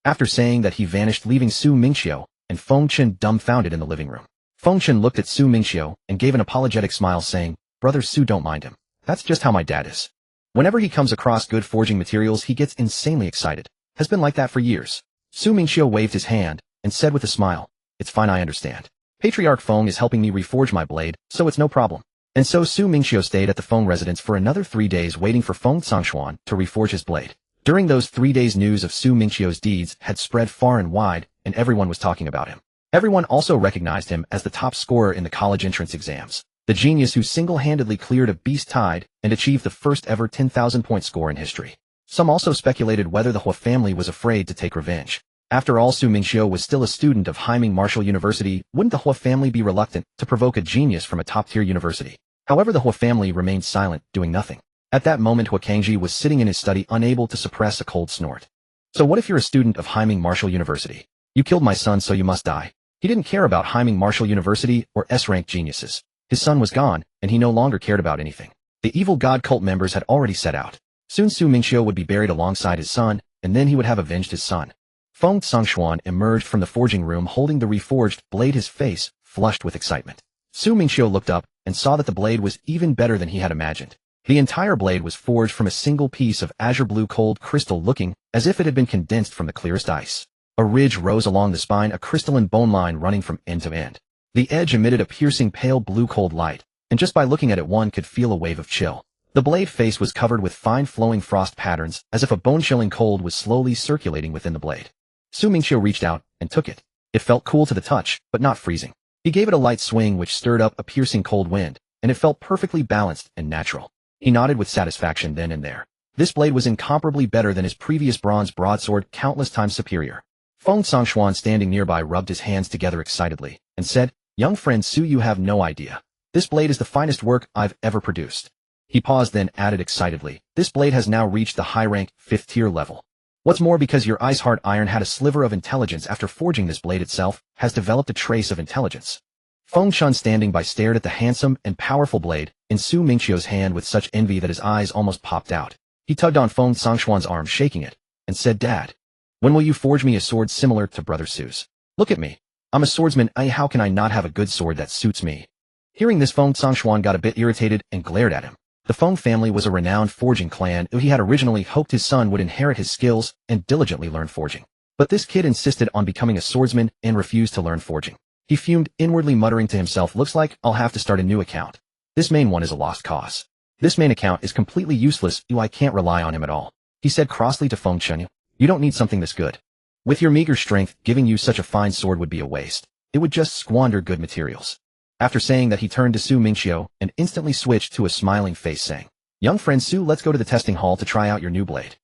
After saying that, he vanished, leaving Su Mingqiu and Feng Chen dumbfounded in the living room. Feng Chen looked at Su Mingqiu and gave an apologetic smile, saying, "Brother Su, don't mind him. That's just how my dad is. Whenever he comes across good forging materials, he gets insanely excited. Has been like that for years." Su Mingqiu waved his hand and said with a smile, "It's fine, I understand. Patriarch Feng is helping me reforge my blade, so it's no problem." And so Su Mingqiu stayed at the Feng residence for another 3 days, waiting for Feng Sangshuan to reforge his blade. During those 3 days, news of Su Mingqiu's deeds had spread far and wide, and everyone was talking about him. Everyone also recognized him as the top scorer in the college entrance exams, the genius who single-handedly cleared a beast tide and achieved the first ever 10,000-point score in history. Some also speculated whether the Hua family was afraid to take revenge. After all, Su Mingqiu was still a student of Haiming Martial University. Wouldn't the Hua family be reluctant to provoke a genius from a top-tier university? However, the Hua family remained silent, doing nothing. At that moment, Huakengji was sitting in his study, unable to suppress a cold snort. "So what if you're a student of Haiming Martial University? You killed my son, so you must die." He didn't care about Haiming Martial University or S-rank geniuses. His son was gone, and he no longer cared about anything. The evil god cult members had already set out. Soon Su Mingqiu would be buried alongside his son, and then he would have avenged his son. Feng Sangshuan emerged from the forging room holding the reforged blade, his face flushed with excitement. Su Mingqiu looked up and saw that the blade was even better than he had imagined. The entire blade was forged from a single piece of azure blue cold crystal, looking as if it had been condensed from the clearest ice. A ridge rose along the spine, a crystalline bone line running from end to end. The edge emitted a piercing pale blue cold light, and just by looking at it one could feel a wave of chill. The blade face was covered with fine flowing frost patterns, as if a bone-chilling cold was slowly circulating within the blade. Su Mingqiu reached out and took it. It felt cool to the touch, but not freezing. He gave it a light swing which stirred up a piercing cold wind, and it felt perfectly balanced and natural. He nodded with satisfaction then and there. This blade was incomparably better than his previous bronze broadsword, countless times superior. Feng Sangshuan, standing nearby, rubbed his hands together excitedly and said, "Young friend Su, you have no idea. This blade is the finest work I've ever produced." He paused, then added excitedly, "This blade has now reached the high-rank 5th-tier level. What's more, because your Ice Heart Iron had a sliver of intelligence after forging, this blade itself has developed a trace of intelligence." Feng Chun, standing by, stared at the handsome and powerful blade in Su Mingqiu's hand with such envy that his eyes almost popped out. He tugged on Feng Sangshuan's arm, shaking it, and said, "Dad, when will you forge me a sword similar to Brother Su's? Look at me. I'm a swordsman. How can I not have a good sword that suits me?" Hearing this, Feng Sangshuan got a bit irritated and glared at him. The Feng family was a renowned forging clan. He had originally hoped his son would inherit his skills and diligently learn forging. But this kid insisted on becoming a swordsman and refused to learn forging. He fumed, inwardly muttering to himself, looks like I'll have to start a new account. This main one is a lost cause. This main account is completely useless, I can't rely on him at all. He said crossly to Feng Chen. You don't need something this good. With your meager strength, giving you such a fine sword would be a waste. It would just squander good materials. After saying that, he turned to Su Mingqiu and instantly switched to a smiling face, saying, Young friend Su, let's go to the testing hall to try out your new blade.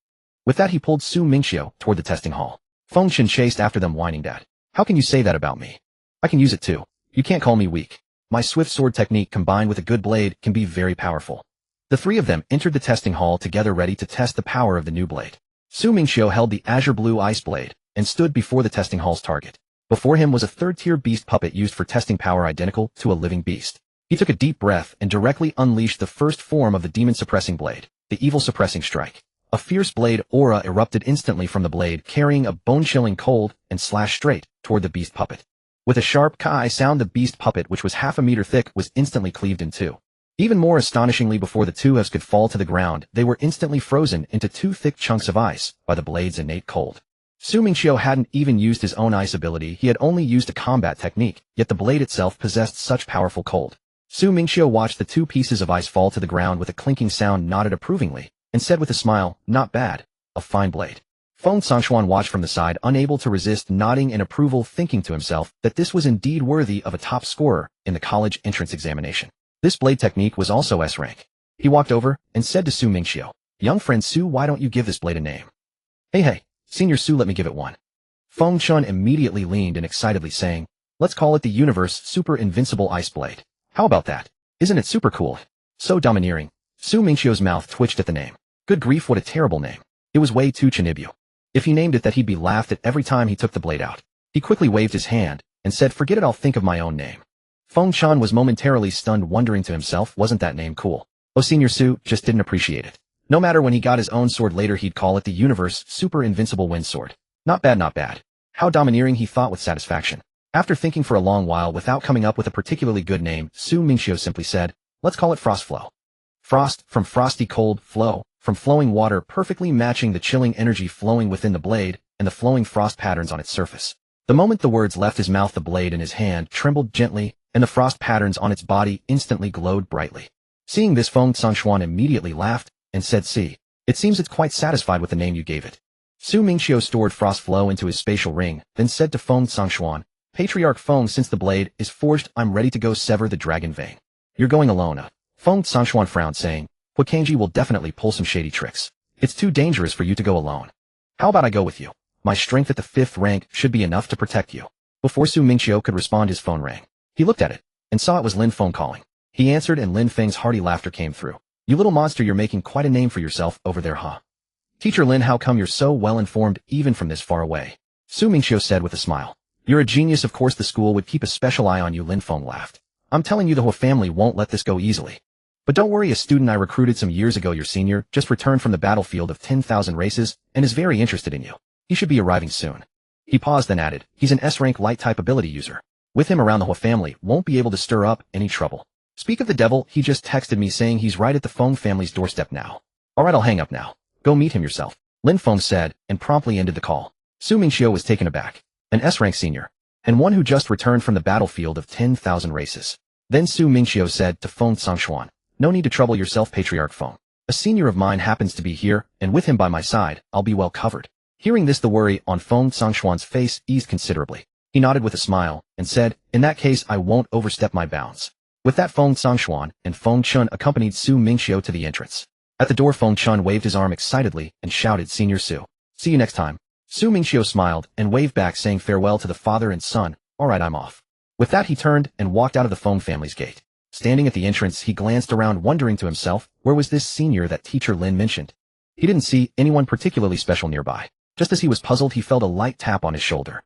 With that, he pulled Su Mingqiu toward the testing hall. Feng Chen chased after them, whining, Dad, how can you say that about me? I can use it too. You can't call me weak. My swift sword technique combined with a good blade can be very powerful. The three of them entered the testing hall together, ready to test the power of the new blade. Su Mingqiu held the azure blue ice blade and stood before the testing hall's target. Before him was a third-tier beast puppet used for testing power identical to a living beast. He took a deep breath and directly unleashed the first form of the demon-suppressing blade, the evil-suppressing strike. A fierce blade aura erupted instantly from the blade, carrying a bone-chilling cold, and slashed straight toward the beast puppet. With a sharp kai sound, the beast puppet, which was half a meter thick, was instantly cleaved in two. Even more astonishingly, before the two halves could fall to the ground, they were instantly frozen into two thick chunks of ice by the blade's innate cold. Su Mingqiu hadn't even used his own ice ability, he had only used a combat technique, yet the blade itself possessed such powerful cold. Su Mingqiu watched the two pieces of ice fall to the ground with a clinking sound, nodded approvingly, and said with a smile, Not bad. A fine blade. Feng Songxuan watched from the side, unable to resist nodding in approval, thinking to himself that this was indeed worthy of a top scorer in the college entrance examination. This blade technique was also S rank. He walked over and said to Su Mingqiu, Young friend Su, why don't you give this blade a name? Hey, Senior Su, let me give it one. Feng Chun immediately leaned in excitedly, saying, Let's call it the Universe Super Invincible Ice Blade. How about that? Isn't it super cool? So domineering. Su Mingqiu's mouth twitched at the name. Good grief, what a terrible name. It was way too Chinibyu. If he named it that, he'd be laughed at every time he took the blade out. He quickly waved his hand and said, Forget it, I'll think of my own name. Feng Chan was momentarily stunned, wondering to himself, wasn't that name cool? Oh, Senior Su just didn't appreciate it. No matter, when he got his own sword later, he'd call it the Universe Super Invincible Wind Sword. Not bad, not bad. How domineering, he thought with satisfaction. After thinking for a long while without coming up with a particularly good name, Su Mingqiu simply said, Let's call it Frost Flow. Frost, from frosty cold, flow, from flowing water, perfectly matching the chilling energy flowing within the blade and the flowing frost patterns on its surface. The moment the words left his mouth, the blade in his hand trembled gently, and the frost patterns on its body instantly glowed brightly. Seeing this, Feng Songxuan immediately laughed and said, See, it seems it's quite satisfied with the name you gave it. Su Mingqiu stored Frost Flow into his spatial ring, then said to Feng Songxuan, Patriarch Feng, since the blade is forged, I'm ready to go sever the dragon vein. You're going alone, Feng Songxuan frowned, saying, Huakanji will definitely pull some shady tricks. It's too dangerous for you to go alone. How about I go with you? My strength at the 5th rank should be enough to protect you. Before Su Mingqiu could respond, his phone rang. He looked at it and saw it was Lin Feng calling. He answered, and Lin Feng's hearty laughter came through. You little monster, you're making quite a name for yourself over there, huh? Teacher Lin, how come you're so well informed even from this far away? Su Mingqiu said with a smile. You're a genius, of course the school would keep a special eye on you, Lin Feng laughed. I'm telling you, the Hua family won't let this go easily. But don't worry, a student I recruited some years ago, your senior, just returned from the battlefield of 10,000 races and is very interested in you. He should be arriving soon. He paused, then added, he's an S-rank light-type ability user. With him around, the Hua family won't be able to stir up any trouble. Speak of the devil, he just texted me saying he's right at the Feng family's doorstep now. Alright, I'll hang up now. Go meet him yourself, Lin Feng said, and promptly ended the call. Su Mingqiu was taken aback. An S-rank senior, and one who just returned from the battlefield of 10,000 races. Then Su Mingqiu said to Feng Songxuan, No need to trouble yourself, Patriarch Feng. A senior of mine happens to be here, and with him by my side, I'll be well covered. Hearing this, the worry on Feng Songxuan's face eased considerably. He nodded with a smile and said, In that case, I won't overstep my bounds. With that, Feng Songxuan and Feng Chun accompanied Su Mingqiu to the entrance. At the door, Feng Chun waved his arm excitedly and shouted, Senior Su. See you next time. Su Mingqiu smiled and waved back, saying farewell to the father and son. Alright, I'm off. With that, he turned and walked out of the Feng family's gate. Standing at the entrance, he glanced around, wondering to himself, where was this senior that Teacher Lin mentioned? He didn't see anyone particularly special nearby. Just as he was puzzled, he felt a light tap on his shoulder.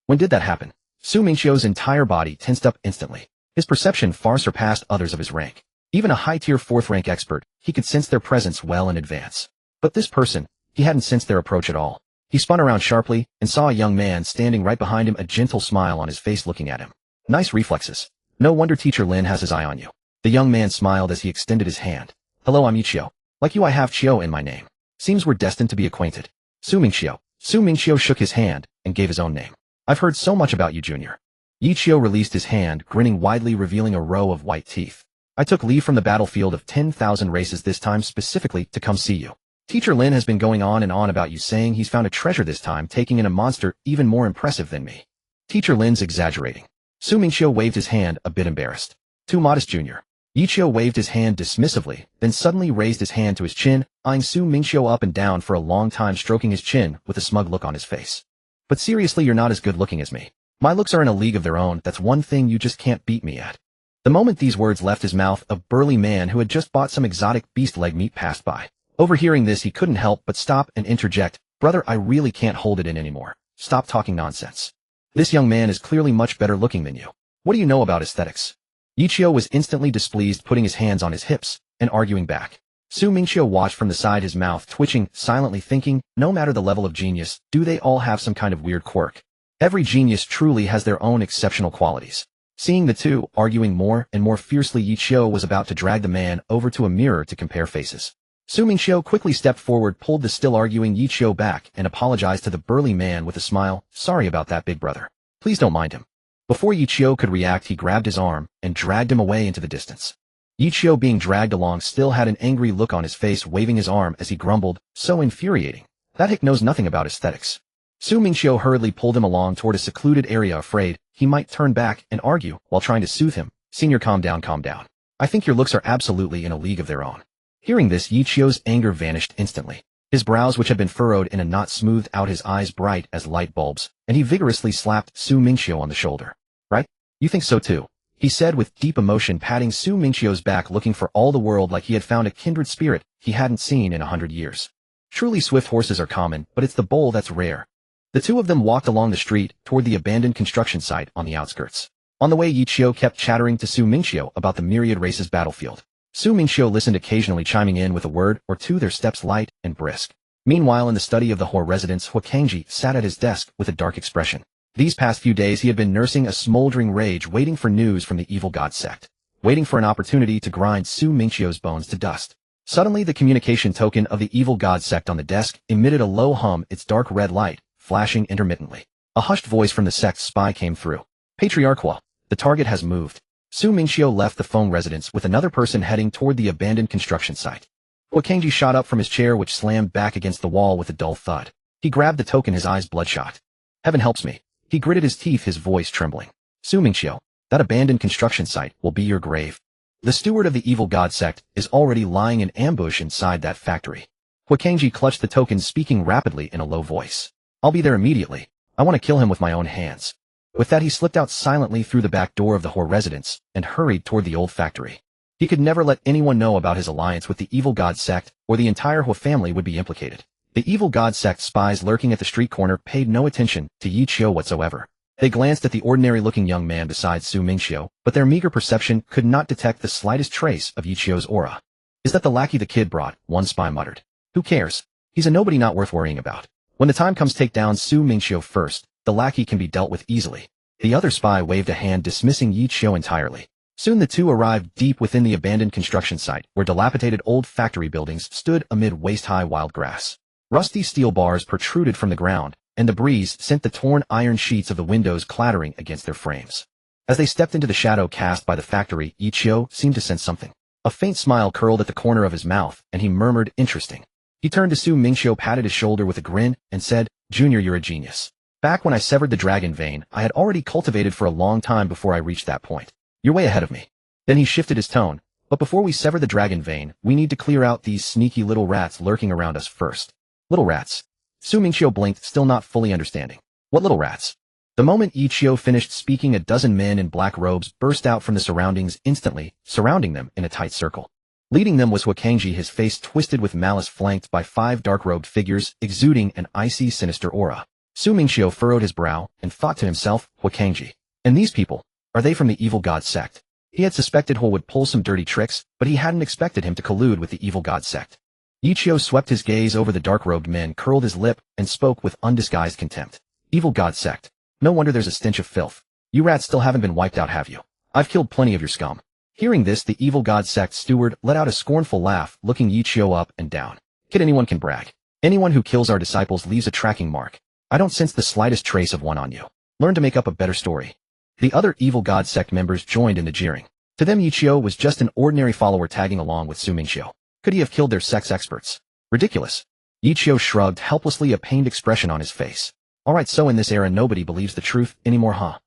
When did that happen? Su Mingqiu's entire body tensed up instantly. His perception far surpassed others of his rank. Even a high-tier 4th rank expert, he could sense their presence well in advance. But this person, he hadn't sensed their approach at all. He spun around sharply and saw a young man standing right behind him, a gentle smile on his face looking at him. Nice reflexes. No wonder Teacher Lin has his eye on you. The young man smiled as he extended his hand. Hello, I'm Ichio. Like you, I have Chio in my name. Seems we're destined to be acquainted. Su Mingqiu, Su Mingqiu shook his hand and gave his own name. I've heard so much about you, Junior. Yi Qiu released his hand, grinning widely, revealing a row of white teeth. I took leave from the battlefield of 10,000 races this time specifically to come see you. Teacher Lin has been going on and on about you, saying he's found a treasure this time, taking in a monster even more impressive than me. Teacher Lin's exaggerating. Su Mingqiu waved his hand, a bit embarrassed. Too modest, Junior. Yi Qiu waved his hand dismissively, then suddenly raised his hand to his chin, eyeing Su Mingqiu up and down for a long time, stroking his chin with a smug look on his face. But seriously, you're not as good looking as me. My looks are in a league of their own, that's one thing you just can't beat me at. The moment these words left his mouth, a burly man who had just bought some exotic beast leg meat passed by. Overhearing this, he couldn't help but stop and interject, Brother, I really can't hold it in anymore. Stop talking nonsense. This young man is clearly much better looking than you. What do you know about aesthetics? Yi Qiu was instantly displeased, putting his hands on his hips and arguing back. Su Mingqiu watched from the side, his mouth twitching, silently thinking, no matter the level of genius, do they all have some kind of weird quirk? Every genius truly has their own exceptional qualities. Seeing the two arguing more and more fiercely, Yi Qiu was about to drag the man over to a mirror to compare faces. Su Mingqiu quickly stepped forward, pulled the still arguing Yi Qiu back, and apologized to the burly man with a smile. Sorry about that, big brother. Please don't mind him. Before Yi Qiu could react, he grabbed his arm and dragged him away into the distance. Yi Qiu, being dragged along, still had an angry look on his face, waving his arm as he grumbled, so infuriating. That hick knows nothing about aesthetics. Su Mingqiu hurriedly pulled him along toward a secluded area, afraid he might turn back and argue while trying to soothe him. Senior, calm down, calm down. I think your looks are absolutely in a league of their own. Hearing this, Yi Qiu's anger vanished instantly. His brows, which had been furrowed in a knot, smoothed out, his eyes bright as light bulbs, and he vigorously slapped Su Mingqiu on the shoulder. Right? You think so too? He said with deep emotion, patting Su Mingqiu's back, looking for all the world like he had found a kindred spirit he hadn't seen in 100 years. Truly swift horses are common, but it's the bull that's rare. The two of them walked along the street toward the abandoned construction site on the outskirts. On the way, Yi Qiu kept chattering to Su Mingqiu about the myriad races battlefield. Su Mingqiu listened, occasionally chiming in with a word or two, their steps light and brisk. Meanwhile, in the study of the He residence, Huakangji sat at his desk with a dark expression. These past few days he had been nursing a smoldering rage, waiting for news from the evil god sect, waiting for an opportunity to grind Su Mingqiu's bones to dust. Suddenly, the communication token of the evil god sect on the desk emitted a low hum, its dark red light flashing intermittently. A hushed voice from the sect's spy came through. Patriarchal, the target has moved. Su Mingqiu left the Feng residence with another person heading toward the abandoned construction site. Huakangji shot up from his chair, which slammed back against the wall with a dull thud. He grabbed the token, his eyes bloodshot. Heaven helps me. He gritted his teeth, his voice trembling. Su Mingqiu, that abandoned construction site will be your grave. The steward of the evil god sect is already lying in ambush inside that factory. Huakangji clutched the token, speaking rapidly in a low voice. I'll be there immediately. I want to kill him with my own hands. With that, he slipped out silently through the back door of the He residence and hurried toward the old factory. He could never let anyone know about his alliance with the evil god sect, or the entire He family would be implicated. The evil god sect spies lurking at the street corner paid no attention to Yi Qiu whatsoever. They glanced at the ordinary-looking young man beside Su Mingqiu, but their meager perception could not detect the slightest trace of Yi Qiu's aura. Is that the lackey the kid brought? One spy muttered. Who cares? He's a nobody, not worth worrying about. When the time comes, take down Su Mingqiu first. The lackey can be dealt with easily. The other spy waved a hand, dismissing Yi Qiu entirely. Soon the two arrived deep within the abandoned construction site, where dilapidated old factory buildings stood amid waist-high wild grass. Rusty steel bars protruded from the ground, and the breeze sent the torn iron sheets of the windows clattering against their frames. As they stepped into the shadow cast by the factory, Yi Qiu seemed to sense something. A faint smile curled at the corner of his mouth, and he murmured, interesting. He turned to Su Mingqiu, patted his shoulder with a grin, and said, Junior, you're a genius. Back when I severed the dragon vein, I had already cultivated for a long time before I reached that point. You're way ahead of me. Then he shifted his tone. But before we sever the dragon vein, we need to clear out these sneaky little rats lurking around us first. Little rats. Su Mingqiu blinked, still not fully understanding. What little rats? The moment Yi Qiu finished speaking, a dozen men in black robes burst out from the surroundings instantly, surrounding them in a tight circle. Leading them was Huakangji, his face twisted with malice, flanked by 5 dark-robed figures exuding an icy, sinister aura. Su Mingqiu furrowed his brow and thought to himself, Huakangji. And these people, are they from the evil god sect? He had suspected He would pull some dirty tricks, but he hadn't expected him to collude with the evil god sect. Yi Qiu swept his gaze over the dark-robed men, curled his lip, and spoke with undisguised contempt. Evil god sect. No wonder there's a stench of filth. You rats still haven't been wiped out, have you? I've killed plenty of your scum. Hearing this, the evil god sect steward let out a scornful laugh, looking Yi Qiu up and down. Kid, anyone can brag. Anyone who kills our disciples leaves a tracking mark. I don't sense the slightest trace of one on you. Learn to make up a better story. The other evil god sect members joined in the jeering. To them, Yichio was just an ordinary follower tagging along with Su Mingqiu. Could he have killed their sex experts? Ridiculous. Yichio shrugged helplessly, a pained expression on his face. Alright, so in this era nobody believes the truth anymore, huh?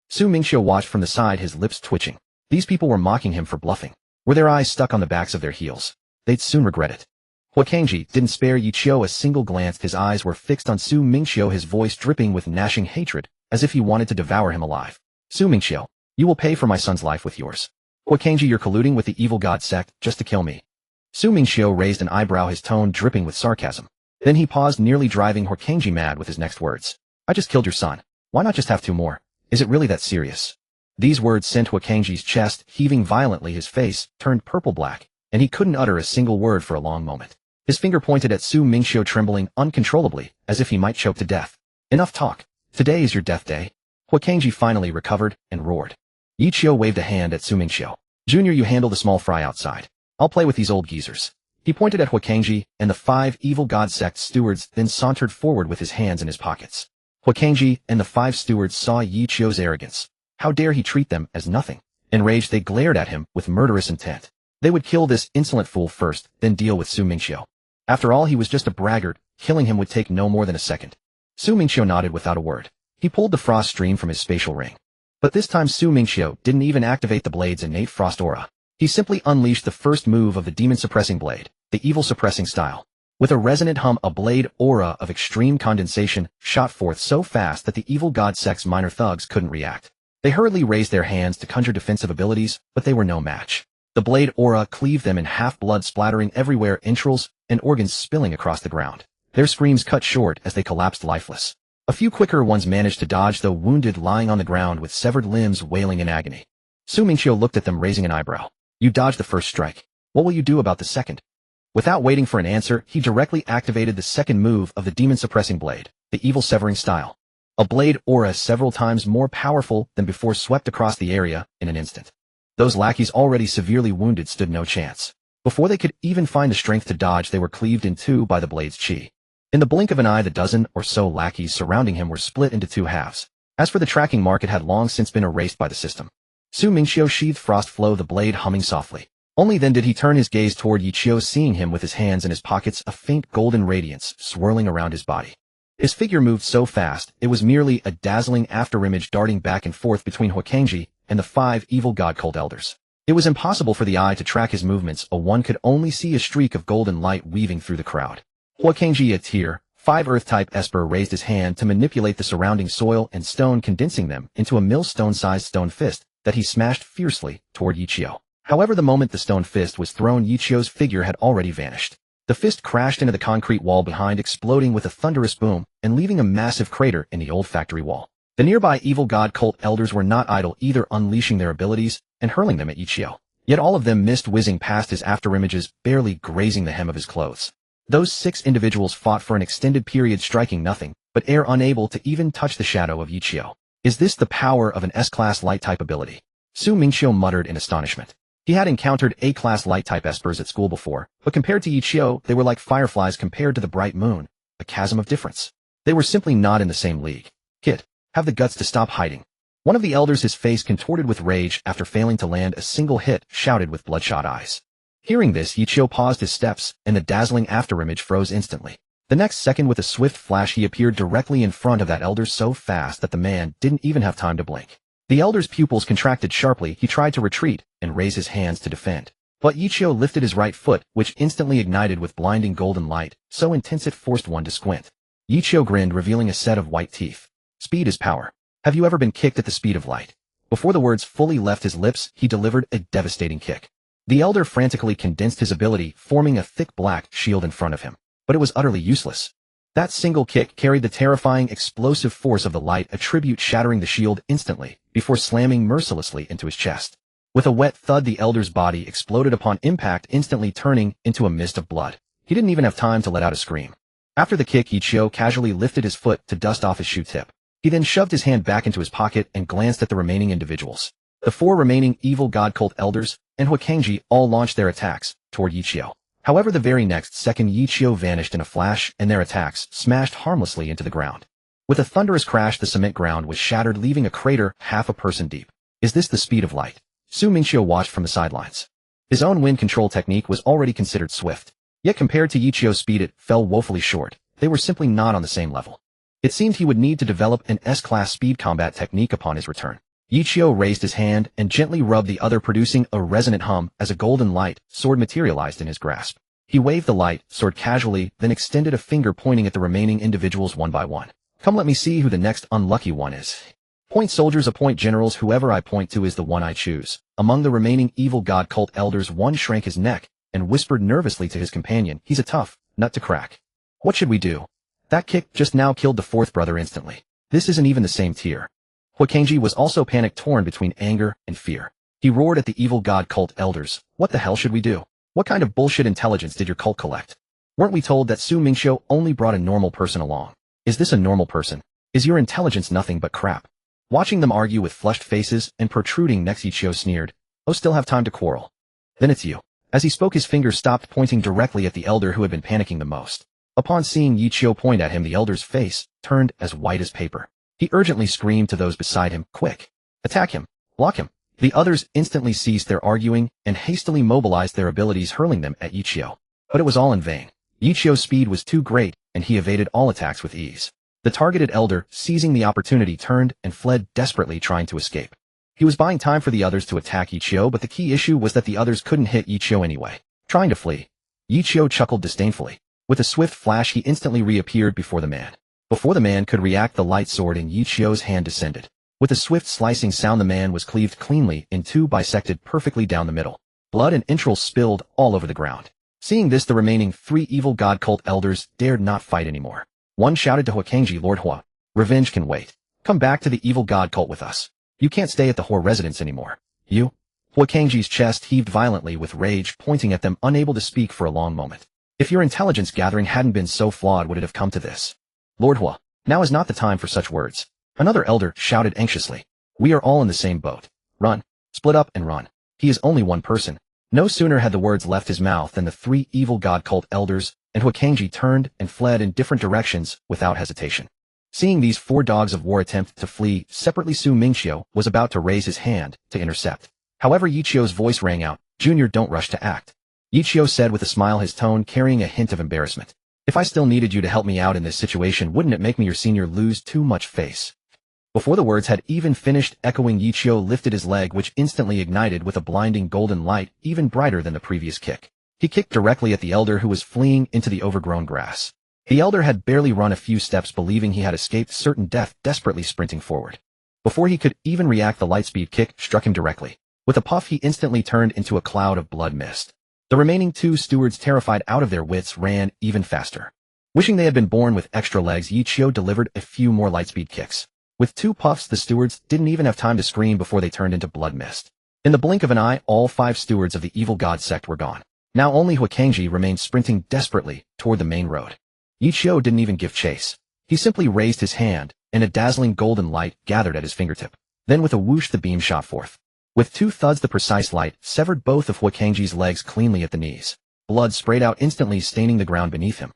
Su Mingqiu watched from the side, his lips twitching. These people were mocking him for bluffing. Were their eyes stuck on the backs of their heels? They'd soon regret it. Huakangji didn't spare Yichio a single glance. His eyes were fixed on Su Mingqiu, his voice dripping with gnashing hatred, as if he wanted to devour him alive. Su Mingqiu, you will pay for my son's life with yours. Huakangji, you're colluding with the evil god sect just to kill me. Su Mingqiu raised an eyebrow, his tone dripping with sarcasm. Then he paused, nearly driving Huakangji mad with his next words. I just killed your son. Why not just have two more? Is it really that serious? These words sent Huakangji's chest heaving violently. His face turned purple-black, and he couldn't utter a single word for a long moment. His finger pointed at Su Mingqiu, trembling uncontrollably, as if he might choke to death. Enough talk. Today is your death day. Huakangji finally recovered and roared. Yichio waved a hand at Su Mingqiu. Junior, you handle the small fry outside. I'll play with these old geezers. He pointed at Huakangji, and the 5 evil god sect stewards then sauntered forward with his hands in his pockets. Huakangji and the 5 stewards saw Yichio's arrogance. How dare he treat them as nothing? Enraged, they glared at him with murderous intent. They would kill this insolent fool first, then deal with Su Mingqiu. After all, he was just a braggart. Killing him would take no more than a second. Su Mingqiu nodded without a word. He pulled the frost stream from his spatial ring. But this time Su Mingqiu didn't even activate the blade's innate frost aura. He simply unleashed the first move of the demon-suppressing blade, the evil-suppressing style. With a resonant hum, a blade aura of extreme condensation shot forth so fast that the evil god sect's minor thugs couldn't react. They hurriedly raised their hands to conjure defensive abilities, but they were no match. The blade aura cleaved them in half, blood splattering everywhere, entrails and organs spilling across the ground. Their screams cut short as they collapsed lifeless. A few quicker ones managed to dodge, though wounded, lying on the ground with severed limbs wailing in agony. Su Mingqiu looked at them, raising an eyebrow. You dodged the first strike. What will you do about the second? Without waiting for an answer, he directly activated the second move of the demon-suppressing blade, the evil-severing style. A blade aura several times more powerful than before swept across the area in an instant. Those lackeys, already severely wounded, stood no chance. Before they could even find the strength to dodge, they were cleaved in two by the blade's chi. In the blink of an eye, the dozen or so lackeys surrounding him were split into 2 halves. As for the tracking mark, it had long since been erased by the system. Su Mingqiu sheathed frost flow, the blade humming softly. Only then did he turn his gaze toward Yichio, seeing him with his hands in his pockets, a faint golden radiance swirling around his body. His figure moved so fast, it was merely a dazzling afterimage darting back and forth between Huakangji and the 5 evil god cult elders. It was impossible for the eye to track his movements, one could only see a streak of golden light weaving through the crowd. Huakangji, a tier 5 Earth-type Esper, raised his hand to manipulate the surrounding soil and stone, condensing them into a millstone-sized stone fist that he smashed fiercely toward Yichio. However, the moment the stone fist was thrown, Yichio's figure had already vanished. The fist crashed into the concrete wall behind, exploding with a thunderous boom and leaving a massive crater in the old factory wall. The nearby evil god cult elders were not idle either, unleashing their abilities and hurling them at Yichio. Yet all of them missed, whizzing past his afterimages, barely grazing the hem of his clothes. Those 6 individuals fought for an extended period, striking nothing but air, unable to even touch the shadow of Yichio. Is this the power of an S-class light-type ability? Su Mingqiu muttered in astonishment. He had encountered A-class light-type espers at school before, but compared to Yichio, they were like fireflies compared to the bright moon, a chasm of difference. They were simply not in the same league. Kid, have the guts to stop hiding. One of the elders, his face contorted with rage after failing to land a single hit, shouted with bloodshot eyes. Hearing this, Yichio paused his steps, and the dazzling afterimage froze instantly. The next second, with a swift flash, he appeared directly in front of that elder, so fast that the man didn't even have time to blink. The elder's pupils contracted sharply. He tried to retreat and raise his hands to defend. But Yichio lifted his right foot, which instantly ignited with blinding golden light, so intense it forced one to squint. Yichio grinned, revealing a set of white teeth. Speed is power. Have you ever been kicked at the speed of light? Before the words fully left his lips, he delivered a devastating kick. The elder frantically condensed his ability, forming a thick black shield in front of him. But it was utterly useless. That single kick carried the terrifying, explosive force of the light, a tribute, shattering the shield instantly, before slamming mercilessly into his chest. With a wet thud, the elder's body exploded upon impact, instantly turning into a mist of blood. He didn't even have time to let out a scream. After the kick, Yichio casually lifted his foot to dust off his shoe tip. He then shoved his hand back into his pocket and glanced at the remaining individuals. The 4 remaining evil god cult elders and Huakangji all launched their attacks toward Yichio. However, the very next second Yichio vanished in a flash and their attacks smashed harmlessly into the ground. With a thunderous crash, the cement ground was shattered, leaving a crater half a person deep. Is this the speed of light? Mingqiu watched from the sidelines. His own wind control technique was already considered swift. Yet compared to Yichio's speed, it fell woefully short. They were simply not on the same level. It seemed he would need to develop an S-class speed combat technique upon his return. Yichio raised his hand and gently rubbed the other, producing a resonant hum as a golden light sword materialized in his grasp. He waved the light sword casually, then extended a finger pointing at the remaining individuals one by one. Come, let me see who the next unlucky one is. Point soldiers, appoint generals, whoever I point to is the one I choose. Among the remaining evil god cult elders, one shrank his neck and whispered nervously to his companion, he's a tough nut to crack. What should we do? That kick just now killed the fourth brother instantly. This isn't even the same tier. Huakengji was also panic-torn between anger and fear. He roared at the evil god cult elders, what the hell should we do? What kind of bullshit intelligence did your cult collect? Weren't we told that Mingqiu only brought a normal person along? Is this a normal person? Is your intelligence nothing but crap? Watching them argue with flushed faces and protruding necks, Yichio sneered, oh, still have time to quarrel. Then it's you. As he spoke, his fingers stopped pointing directly at the elder who had been panicking the most. Upon seeing Yichio point at him, the elder's face turned as white as paper. He urgently screamed to those beside him, quick! Attack him! Block him! The others instantly ceased their arguing and hastily mobilized their abilities, hurling them at Yichio. But it was all in vain. Yichio's speed was too great, and he evaded all attacks with ease. The targeted elder, seizing the opportunity, turned and fled desperately, trying to escape. He was buying time for the others to attack Yichio, but the key issue was that the others couldn't hit Yichio anyway. Trying to flee. Yichio chuckled disdainfully. With a swift flash, he instantly reappeared before the man. Before the man could react, the light sword in Yichio's hand descended. With a swift slicing sound, the man was cleaved cleanly in two, bisected perfectly down the middle. Blood and entrails spilled all over the ground. Seeing this, the remaining three evil god cult elders dared not fight anymore. One shouted to Huakengji, Lord Hua, revenge can wait. Come back to the evil god cult with us. You can't stay at the Hua residence anymore. You? Huakengji's chest heaved violently with rage, pointing at them, unable to speak for a long moment. If your intelligence gathering hadn't been so flawed, would it have come to this? Lord Hua, now is not the time for such words. Another elder shouted anxiously. We are all in the same boat. Run. Split up and run. He is only one person. No sooner had the words left his mouth than the three evil god cult elders and Huakengji turned and fled in different directions without hesitation. Seeing these four dogs of war attempt to flee separately, Mingqiu was about to raise his hand to intercept. However, Yichio's voice rang out, Junior, don't rush to act. Yichio said with a smile, his tone carrying a hint of embarrassment. If I still needed you to help me out in this situation, wouldn't it make me your senior lose too much face? Before the words had even finished echoing, Yichio lifted his leg, which instantly ignited with a blinding golden light even brighter than the previous kick. He kicked directly at the elder who was fleeing into the overgrown grass. The elder had barely run a few steps, believing he had escaped certain death, desperately sprinting forward. Before he could even react, the lightspeed kick struck him directly. With a puff, he instantly turned into a cloud of blood mist. The remaining two stewards, terrified out of their wits, ran even faster. Wishing they had been born with extra legs, Yichio delivered a few more lightspeed kicks. With two puffs, the stewards didn't even have time to scream before they turned into blood mist. In the blink of an eye, all five stewards of the evil god sect were gone. Now only Huakengji remained, sprinting desperately toward the main road. Yichio didn't even give chase. He simply raised his hand, and a dazzling golden light gathered at his fingertip. Then with a whoosh, the beam shot forth. With two thuds, the precise light severed both of Huakengji's legs cleanly at the knees. Blood sprayed out instantly, staining the ground beneath him.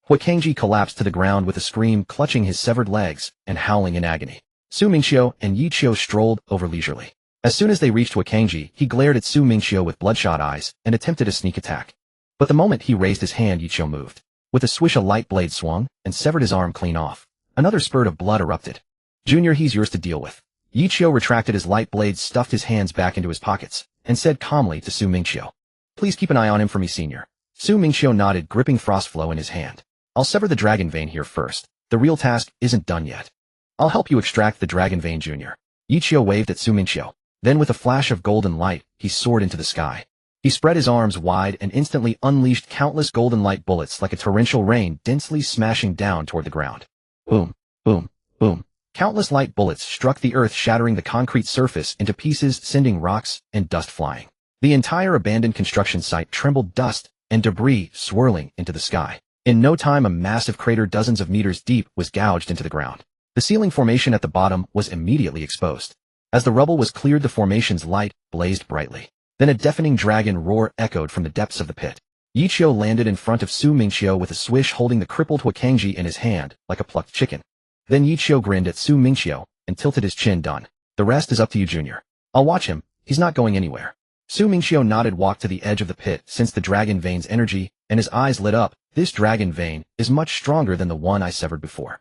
Huakengji collapsed to the ground with a scream, clutching his severed legs and howling in agony. Mingqiu and Yichio strolled over leisurely. As soon as they reached Huakengji, he glared at Mingqiu with bloodshot eyes and attempted a sneak attack. But the moment he raised his hand, Yichio moved. With a swish, a light blade swung and severed his arm clean off. Another spurt of blood erupted. Junior, he's yours to deal with. Yichio retracted his light blade, stuffed his hands back into his pockets, and said calmly to Mingqiu, please keep an eye on him for me, senior. Mingqiu nodded, gripping Frostflow in his hand. I'll sever the dragon vein here first. The real task isn't done yet. I'll help you extract the dragon vein, Junior. Yichio waved at Mingqiu. Then with a flash of golden light, he soared into the sky. He spread his arms wide and instantly unleashed countless golden light bullets like a torrential rain, densely smashing down toward the ground. Boom, boom, boom. Countless light bullets struck the earth, shattering the concrete surface into pieces, sending rocks and dust flying. The entire abandoned construction site trembled, dust and debris swirling into the sky. In no time, a massive crater dozens of meters deep was gouged into the ground. The ceiling formation at the bottom was immediately exposed. As the rubble was cleared, the formation's light blazed brightly. Then a deafening dragon roar echoed from the depths of the pit. Yi Qiu landed in front of Su Mingqiu with a swish, holding the crippled Huakangji in his hand like a plucked chicken. Then Yi Qiu grinned at Su Mingqiu and tilted his chin. Done. The rest is up to you, Junior. I'll watch him. He's not going anywhere. Su Mingqiu nodded, walked to the edge of the pit, sensed the dragon vein's energy, and his eyes lit up. This dragon vein is much stronger than the one I severed before.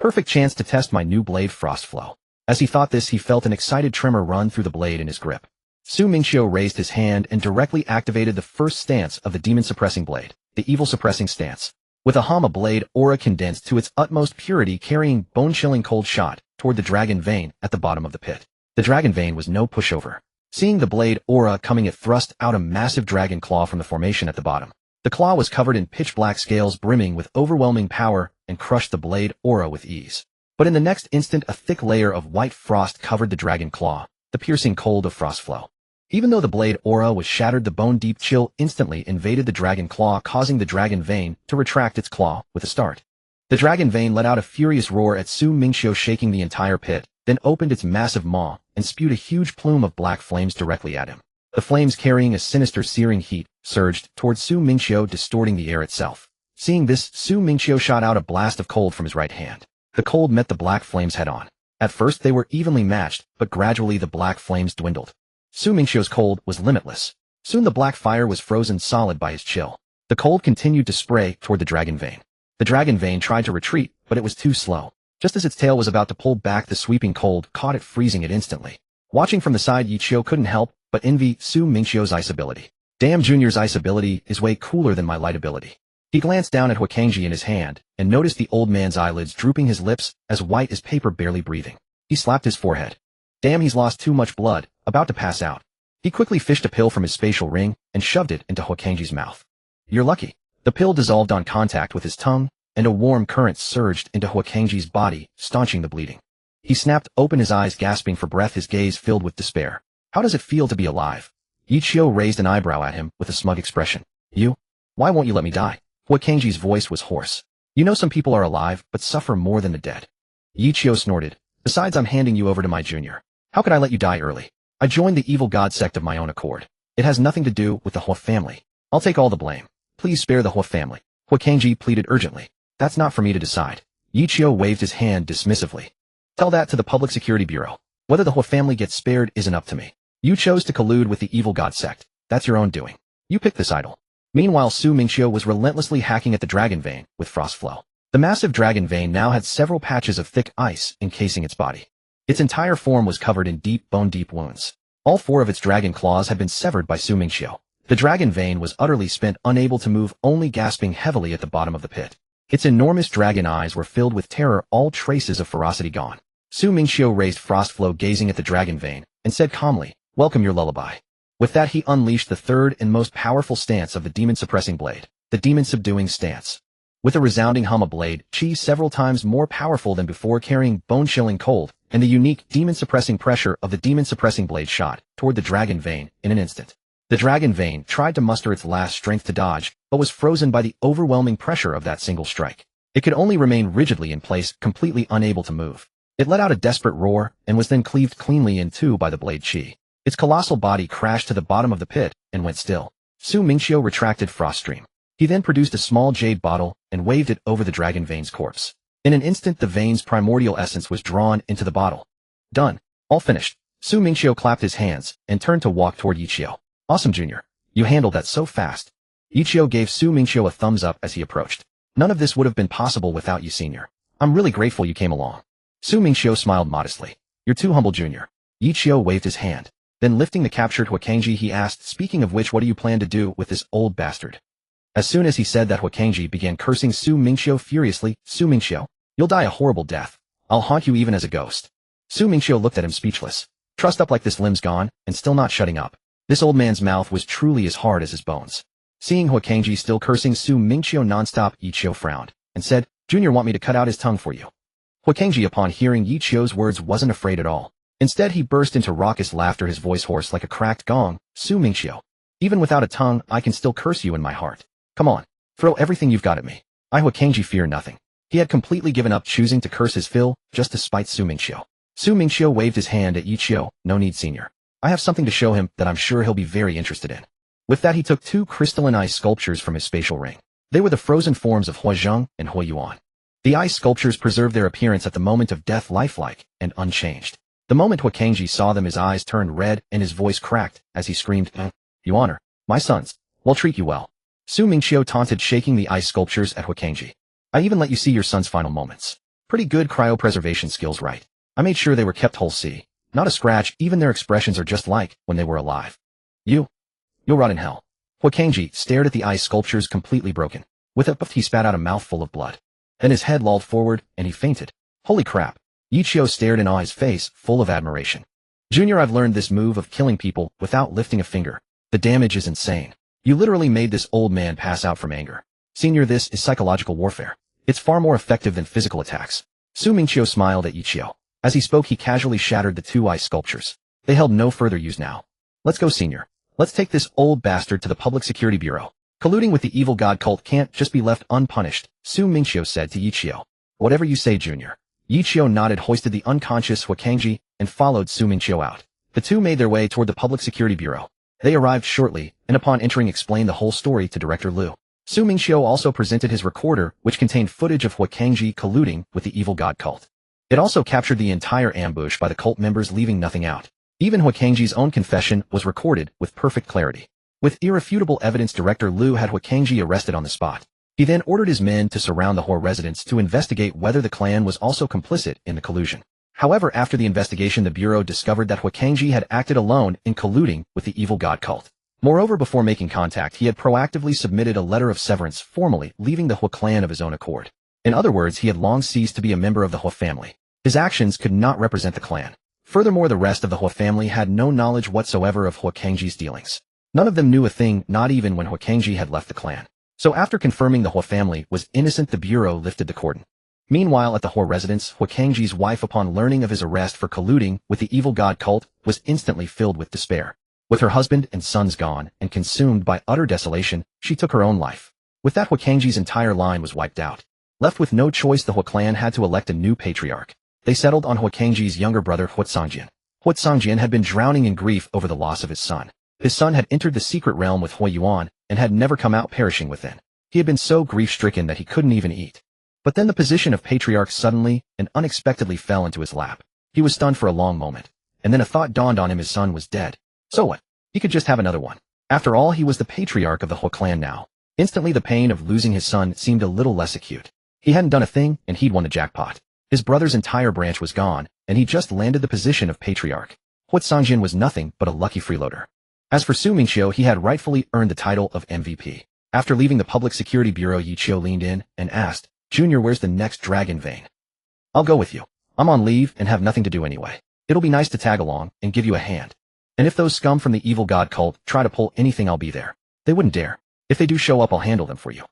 Perfect chance to test my new blade frost flow. As he thought this, he felt an excited tremor run through the blade in his grip. Su Mingqiu raised his hand and directly activated the first stance of the demon suppressing blade, the evil suppressing stance. With a hum, a blade aura condensed to its utmost purity, carrying bone-chilling cold shot toward the dragon vein at the bottom of the pit. The dragon vein was no pushover. Seeing the blade aura coming, it thrust out a massive dragon claw from the formation at the bottom. The claw was covered in pitch-black scales brimming with overwhelming power and crushed the blade aura with ease. But in the next instant, a thick layer of white frost covered the dragon claw, the piercing cold of frost flow. Even though the blade aura was shattered, the bone-deep chill instantly invaded the dragon claw, causing the dragon vein to retract its claw with a start. The dragon vein let out a furious roar at Su Mingqiu, shaking the entire pit, then opened its massive maw and spewed a huge plume of black flames directly at him. The flames, carrying a sinister searing heat, surged towards Su Mingqiu, distorting the air itself. Seeing this, Su Mingqiu shot out a blast of cold from his right hand. The cold met the black flames head-on. At first they were evenly matched, but gradually the black flames dwindled. Su Mingqiu's cold was limitless. Soon the black fire was frozen solid by his chill. The cold continued to spray toward the dragon vein. The dragon vein tried to retreat, but it was too slow. Just as its tail was about to pull back, the sweeping cold caught it, freezing it instantly. Watching from the side, Yi Qiu couldn't help but envy Su Mingqiu's ice ability. Damn, Junior's ice ability is way cooler than my light ability. He glanced down at Huakangji in his hand and noticed the old man's eyelids drooping, his lips as white as paper, barely breathing. He slapped his forehead. Damn, he's lost too much blood, about to pass out. He quickly fished a pill from his spatial ring and shoved it into Huakangji's mouth. You're lucky. The pill dissolved on contact with his tongue, and a warm current surged into Huakangji's body, staunching the bleeding. He snapped open his eyes, gasping for breath, his gaze filled with despair. How does it feel to be alive? Yi Qiu raised an eyebrow at him with a smug expression. You? Why won't you let me die? Huakangji's voice was hoarse. You know, some people are alive, but suffer more than the dead. Yi Qiu snorted. Besides, I'm handing you over to my junior. How could I let you die early? I joined the evil god sect of my own accord. It has nothing to do with the Hua family. I'll take all the blame. Please spare the Hua family. Huakangji pleaded urgently. That's not for me to decide. Yi Qiu waved his hand dismissively. Tell that to the Public Security Bureau. Whether the Hua family gets spared isn't up to me. You chose to collude with the evil god sect. That's your own doing. You picked this idol. Meanwhile, Su Mingqiu was relentlessly hacking at the dragon vein with frost flow. The massive dragon vein now had several patches of thick ice encasing its body. Its entire form was covered in deep, bone-deep wounds. All 4 of its dragon claws had been severed by Su Mingqiu. The dragon vein was utterly spent, unable to move, only gasping heavily at the bottom of the pit. Its enormous dragon eyes were filled with terror, all traces of ferocity gone. Su Mingqiu raised frost flow, gazing at the dragon vein, and said calmly, "Welcome your lullaby." With that, he unleashed the third and most powerful stance of the demon-suppressing blade, the demon-subduing stance. With a resounding hum, a blade, chi several times more powerful than before, carrying bone-chilling cold, and the unique demon-suppressing pressure of the demon-suppressing blade shot toward the dragon vein in an instant. The dragon vein tried to muster its last strength to dodge, but was frozen by the overwhelming pressure of that single strike. It could only remain rigidly in place, completely unable to move. It let out a desperate roar, and was then cleaved cleanly in two by the blade chi. Its colossal body crashed to the bottom of the pit, and went still. Su Mingqiu retracted frost stream. He then produced a small jade bottle, and waved it over the dragon vein's corpse. In an instant, the vein's primordial essence was drawn into the bottle. Done. All finished. Su Mingqiu clapped his hands, and turned to walk toward Yi Qiu. Awesome, Junior. You handled that so fast. Yi Qiu gave Su Mingqiu a thumbs up as he approached. None of this would have been possible without you, Senior. I'm really grateful you came along. Su Mingqiu smiled modestly. You're too humble, Junior. Yi Qiu waved his hand. Then lifting the captured Huakangji, he asked, speaking of which, what do you plan to do with this old bastard? As soon as he said that, Huakangji began cursing Su Mingqiu furiously. Su Mingqiu, you'll die a horrible death. I'll haunt you even as a ghost. Su Mingqiu looked at him speechless. Trussed up like this, limbs gone, and still not shutting up. This old man's mouth was truly as hard as his bones. Seeing Huakangji still cursing Su Mingqiu nonstop, Yi Qiu frowned, and said, Junior, want me to cut out his tongue for you? Huakangji, upon hearing Yi Qiu's words, wasn't afraid at all. Instead, he burst into raucous laughter, his voice hoarse like a cracked gong. Su Mingqiu, even without a tongue, I can still curse you in my heart. Come on, throw everything you've got at me. I, Huakangji, fear nothing. He had completely given up, choosing to curse his fill, just to spite Su Mingqiu. Su Mingqiu waved his hand at Yi Qiu. No need, Senior. I have something to show him that I'm sure he'll be very interested in. With that he took two crystalline ice sculptures from his spatial ring. They were the frozen forms of Huazheng and Huayuan. The ice sculptures preserved their appearance at the moment of death lifelike and unchanged. The moment Huakangji saw them his eyes turned red and his voice cracked as he screamed, "You honor my sons. We'll treat you well." Su Mingqiu taunted, shaking the ice sculptures at Huakangji. "I even let you see your son's final moments. Pretty good cryopreservation skills, right? I made sure they were kept whole, see? Not a scratch, even their expressions are just like when they were alive. You'll rot in hell." Huakangji stared at the ice sculptures completely broken. With a puff he spat out a mouthful of blood. Then his head lolled forward and he fainted. Holy crap. Yichio stared in awe, his face full of admiration. "Junior, I've learned this move of killing people without lifting a finger. The damage is insane. You literally made this old man pass out from anger. Senior, this is psychological warfare. It's far more effective than physical attacks." Su Mingqiu smiled at Yichio. As he spoke, he casually shattered the two ice sculptures. They held no further use now. "Let's go, Senior. Let's take this old bastard to the Public Security Bureau. Colluding with the evil god cult can't just be left unpunished," Su Mingqiu said to Yichio. "Whatever you say, Junior." Yichio nodded, hoisted the unconscious Huakangji, and followed Su Mingqiu out. The two made their way toward the Public Security Bureau. They arrived shortly, and upon entering explained the whole story to Director Liu. Su Mingqiu also presented his recorder, which contained footage of Huakangji colluding with the evil god cult. It also captured the entire ambush by the cult members, leaving nothing out. Even Huakangji's own confession was recorded with perfect clarity. With irrefutable evidence, Director Liu had Huakangji arrested on the spot. He then ordered his men to surround the Hor residence to investigate whether the clan was also complicit in the collusion. However, after the investigation, the Bureau discovered that Huakangji had acted alone in colluding with the evil god cult. Moreover, before making contact, he had proactively submitted a letter of severance, formally leaving the Hua clan of his own accord. In other words, he had long ceased to be a member of the Hua family. His actions could not represent the clan. Furthermore, the rest of the Hua family had no knowledge whatsoever of Huakangji's dealings. None of them knew a thing, not even when Huakangji had left the clan. So after confirming the Hua family was innocent, the Bureau lifted the cordon. Meanwhile, at the Hor residence, Huakangji's wife, upon learning of his arrest for colluding with the evil god cult, was instantly filled with despair. With her husband and sons gone and consumed by utter desolation, she took her own life. With that, Huakangji's entire line was wiped out. Left with no choice, the Hua clan had to elect a new patriarch. They settled on Huakangji's younger brother, Huatsangjian. Huatsangjian had been drowning in grief over the loss of his son. His son had entered the secret realm with Huayuan and had never come out, perishing within. He had been so grief-stricken that he couldn't even eat. But then the position of patriarch suddenly and unexpectedly fell into his lap. He was stunned for a long moment, and then a thought dawned on him: his son was dead. So what? He could just have another one. After all, he was the patriarch of the Hua clan now. Instantly, the pain of losing his son seemed a little less acute. He hadn't done a thing, and he'd won the jackpot. His brother's entire branch was gone, and he just landed the position of patriarch. Huatsangjian was nothing but a lucky freeloader. As for Su Mingqiu, he had rightfully earned the title of MVP. After leaving the Public Security Bureau, Yichio leaned in and asked, "Junior, where's the next dragon vein?" "I'll go with you. I'm on leave and have nothing to do anyway. It'll be nice to tag along and give you a hand. And if those scum from the evil god cult try to pull anything, I'll be there." "They wouldn't dare. If they do show up, I'll handle them for you."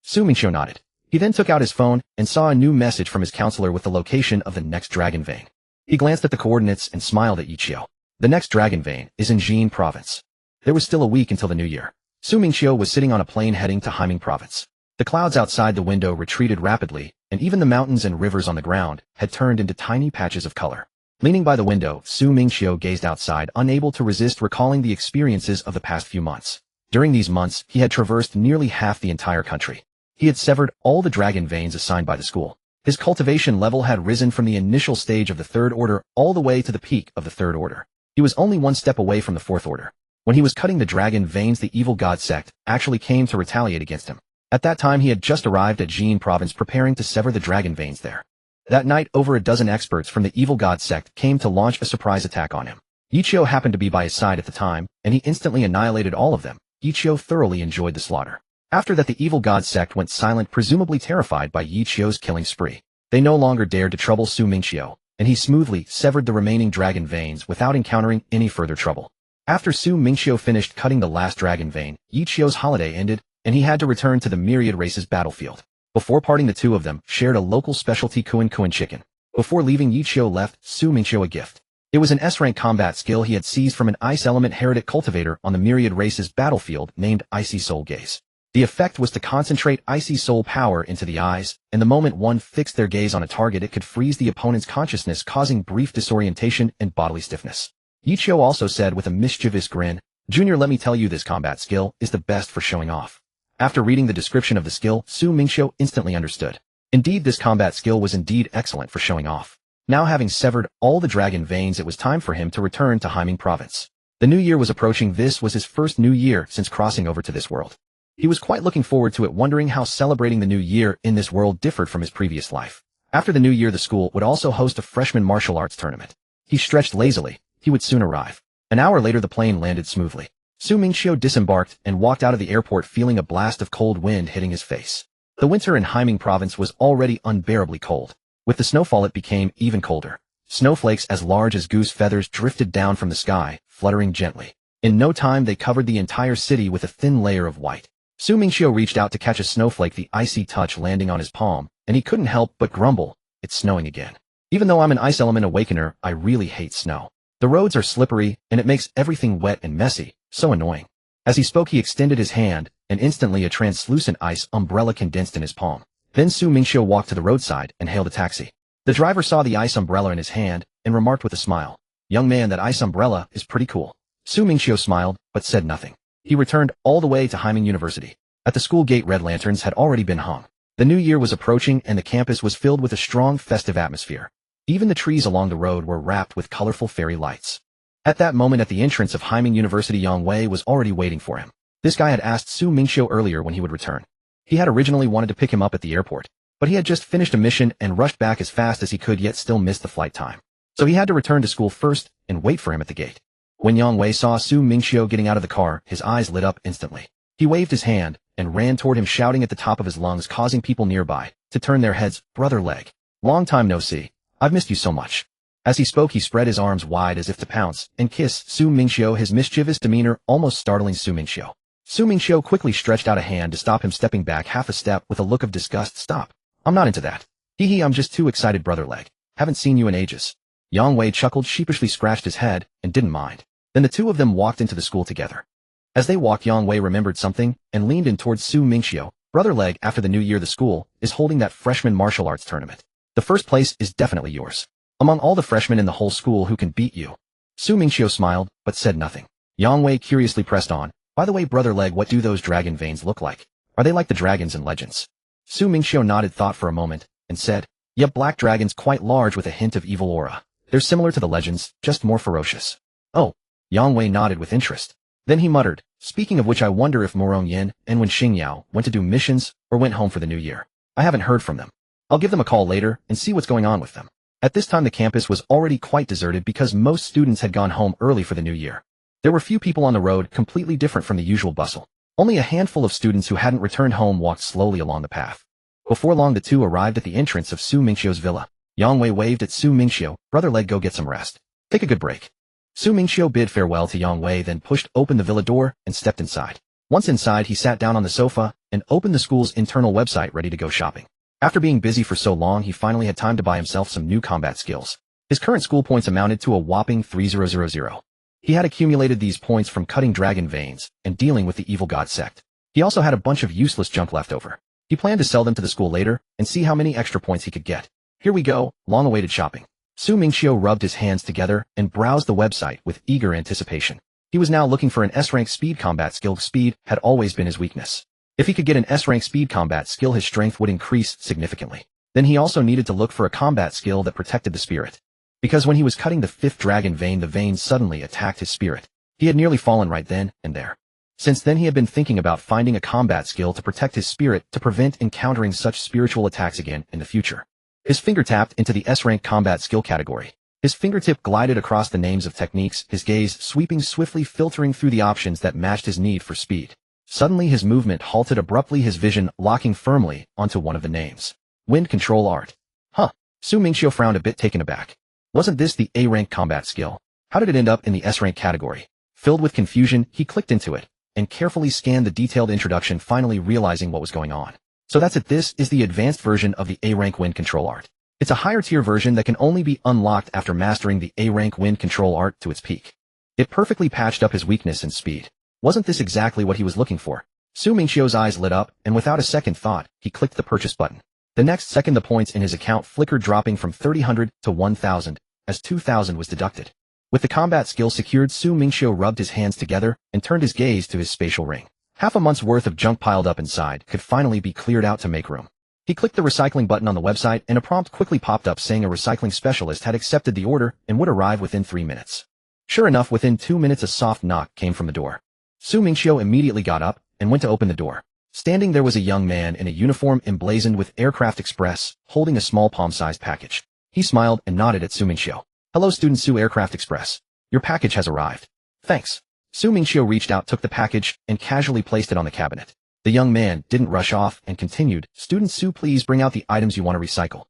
Su Mingqiu nodded. He then took out his phone and saw a new message from his counselor with the location of the next dragon vein. He glanced at the coordinates and smiled at Yichio. The next dragon vein is in Jin province. There was still a week until the new year. Su Mingqiu was sitting on a plane heading to Haiming province. The clouds outside the window retreated rapidly, and even the mountains and rivers on the ground had turned into tiny patches of color. Leaning by the window, Su Mingqiu gazed outside, unable to resist recalling the experiences of the past few months. During these months, he had traversed nearly half the entire country. He had severed all the dragon veins assigned by the school. His cultivation level had risen from the initial stage of the third order all the way to the peak of the third order. He was only one step away from the fourth order. When he was cutting the dragon veins, the evil god sect actually came to retaliate against him. At that time, he had just arrived at Jin province, preparing to sever the dragon veins there. That night, over a dozen experts from the evil god sect came to launch a surprise attack on him. Yichio happened to be by his side at the time, and he instantly annihilated all of them. Yichio thoroughly enjoyed the slaughter. After that, the evil god sect went silent, presumably terrified by Yichio's killing spree. They no longer dared to trouble Su Mingqiu, and he smoothly severed the remaining dragon veins without encountering any further trouble. After Su Mingqiu finished cutting the last dragon vein, Yichio's holiday ended, and he had to return to the myriad races battlefield. Before parting, the two of them shared a local specialty Kuan chicken. Before leaving, Yichio left Su Mingqiu a gift. It was an S-rank combat skill he had seized from an ice element heretic cultivator on the myriad races battlefield named Icy Soul Gaze. The effect was to concentrate icy soul power into the eyes, and the moment one fixed their gaze on a target, it could freeze the opponent's consciousness, causing brief disorientation and bodily stiffness. Yichio also said with a mischievous grin, Junior, let me tell you, this combat skill is the best for showing off. After reading the description of the skill, Mingqiu instantly understood. Indeed, this combat skill was indeed excellent for showing off. Now having severed all the dragon veins, it was time for him to return to Haiming province. The new year was approaching. This was his first new year since crossing over to this world. He was quite looking forward to it, wondering how celebrating the new year in this world differed from his previous life. After the new year, the school would also host a freshman martial arts tournament. He stretched lazily. He would soon arrive. An hour later, the plane landed smoothly. Mingqiu disembarked and walked out of the airport feeling a blast of cold wind hitting his face. The winter in Haiming province was already unbearably cold. With the snowfall, it became even colder. Snowflakes as large as goose feathers drifted down from the sky, fluttering gently. In no time, they covered the entire city with a thin layer of white. Mingqiu reached out to catch a snowflake, the icy touch landing on his palm, and he couldn't help but grumble, "It's snowing again. Even though I'm an ice element awakener, I really hate snow. The roads are slippery, and it makes everything wet and messy, so annoying." As he spoke, he extended his hand, and instantly a translucent ice umbrella condensed in his palm. Then Mingqiu walked to the roadside and hailed a taxi. The driver saw the ice umbrella in his hand and remarked with a smile, "Young man, that ice umbrella is pretty cool." Mingqiu smiled, but said nothing. He returned all the way to Haiming University. At the school gate, red lanterns had already been hung. The new year was approaching, and the campus was filled with a strong festive atmosphere. Even the trees along the road were wrapped with colorful fairy lights. At that moment, at the entrance of Haiming University, Yang Wei was already waiting for him. This guy had asked Mingqiu earlier when he would return. He had originally wanted to pick him up at the airport, but he had just finished a mission and rushed back as fast as he could, yet still missed the flight time. So he had to return to school first and wait for him at the gate. When Yang Wei saw Mingqiu getting out of the car, his eyes lit up instantly. He waved his hand and ran toward him, shouting at the top of his lungs, causing people nearby to turn their heads. "Brother Leg, long time no see. I've missed you so much." As he spoke, he spread his arms wide as if to pounce and kiss Mingqiu, his mischievous demeanor almost startling Mingqiu. Mingqiu quickly stretched out a hand to stop him, stepping back half a step with a look of disgust. "Stop. I'm not into that. Hee, I'm just too excited, Brother Leg. Haven't seen you in ages." Yang Wei chuckled, sheepishly scratched his head, and didn't mind. Then the two of them walked into the school together. As they walked, Yang Wei remembered something and leaned in towards Mingqiu. "Brother Leg, after the new year, the school is holding that freshman martial arts tournament. The first place is definitely yours. Among all the freshmen in the whole school, who can beat you?" Mingqiu smiled, but said nothing. Yang Wei curiously pressed on, "By the way, Brother Leg, what do those dragon veins look like? Are they like the dragons in legends?" Mingqiu nodded, thought for a moment, and said, "Yep, black dragons, quite large with a hint of evil aura. They're similar to the legends, just more ferocious." "Oh." Yang Wei nodded with interest. Then he muttered, "Speaking of which, I wonder if Morong Yin and Wen Xingyao went to do missions or went home for the new year. I haven't heard from them. I'll give them a call later and see what's going on with them." At this time, the campus was already quite deserted because most students had gone home early for the new year. There were few people on the road, completely different from the usual bustle. Only a handful of students who hadn't returned home walked slowly along the path. Before long, the two arrived at the entrance of Mingqiu's villa. Yang Wei waved at Mingqiu. "Brother Leg, go get some rest. Take a good break." Mingqiu bid farewell to Yang Wei, then pushed open the villa door and stepped inside. Once inside, he sat down on the sofa and opened the school's internal website, ready to go shopping. After being busy for so long, he finally had time to buy himself some new combat skills. His current school points amounted to a whopping 3000. He had accumulated these points from cutting dragon veins and dealing with the evil god sect. He also had a bunch of useless junk left over. He planned to sell them to the school later and see how many extra points he could get. Here we go, long-awaited shopping. Mingqiu rubbed his hands together and browsed the website with eager anticipation. He was now looking for an S-rank speed combat skill. Speed had always been his weakness. If he could get an S-rank speed combat skill, his strength would increase significantly. Then he also needed to look for a combat skill that protected the spirit. Because when he was cutting the fifth dragon vein, the vein suddenly attacked his spirit. He had nearly fallen right then and there. Since then, he had been thinking about finding a combat skill to protect his spirit to prevent encountering such spiritual attacks again in the future. His finger tapped into the S-rank combat skill category. His fingertip glided across the names of techniques, his gaze sweeping swiftly, filtering through the options that matched his need for speed. Suddenly, his movement halted abruptly, his vision locking firmly onto one of the names. Wind Control Art. Huh. Mingqiu frowned a bit, taken aback. Wasn't this the A-rank combat skill? How did it end up in the S-rank category? Filled with confusion, he clicked into it and carefully scanned the detailed introduction, finally realizing what was going on. So that's it. This is the advanced version of the A-rank Wind Control Art. It's a higher tier version that can only be unlocked after mastering the A-rank Wind Control Art to its peak. It perfectly patched up his weakness in speed. Wasn't this exactly what he was looking for? Mingqiu's eyes lit up, and without a second thought, he clicked the purchase button. The next second, the points in his account flickered, dropping from 300 to 1,000, as 2,000 was deducted. With the combat skill secured, Mingqiu rubbed his hands together and turned his gaze to his spatial ring. Half a month's worth of junk piled up inside could finally be cleared out to make room. He clicked the recycling button on the website and a prompt quickly popped up saying a recycling specialist had accepted the order and would arrive within 3 minutes. Sure enough, within 2 minutes a soft knock came from the door. Mingqiu immediately got up and went to open the door. Standing there was a young man in a uniform emblazoned with Aircraft Express, holding a small palm-sized package. He smiled and nodded at Mingqiu. "Hello, student Su, Aircraft Express. Your package has arrived." "Thanks." Mingqiu reached out, took the package, and casually placed it on the cabinet. The young man didn't rush off and continued, "Student Su, please bring out the items you want to recycle."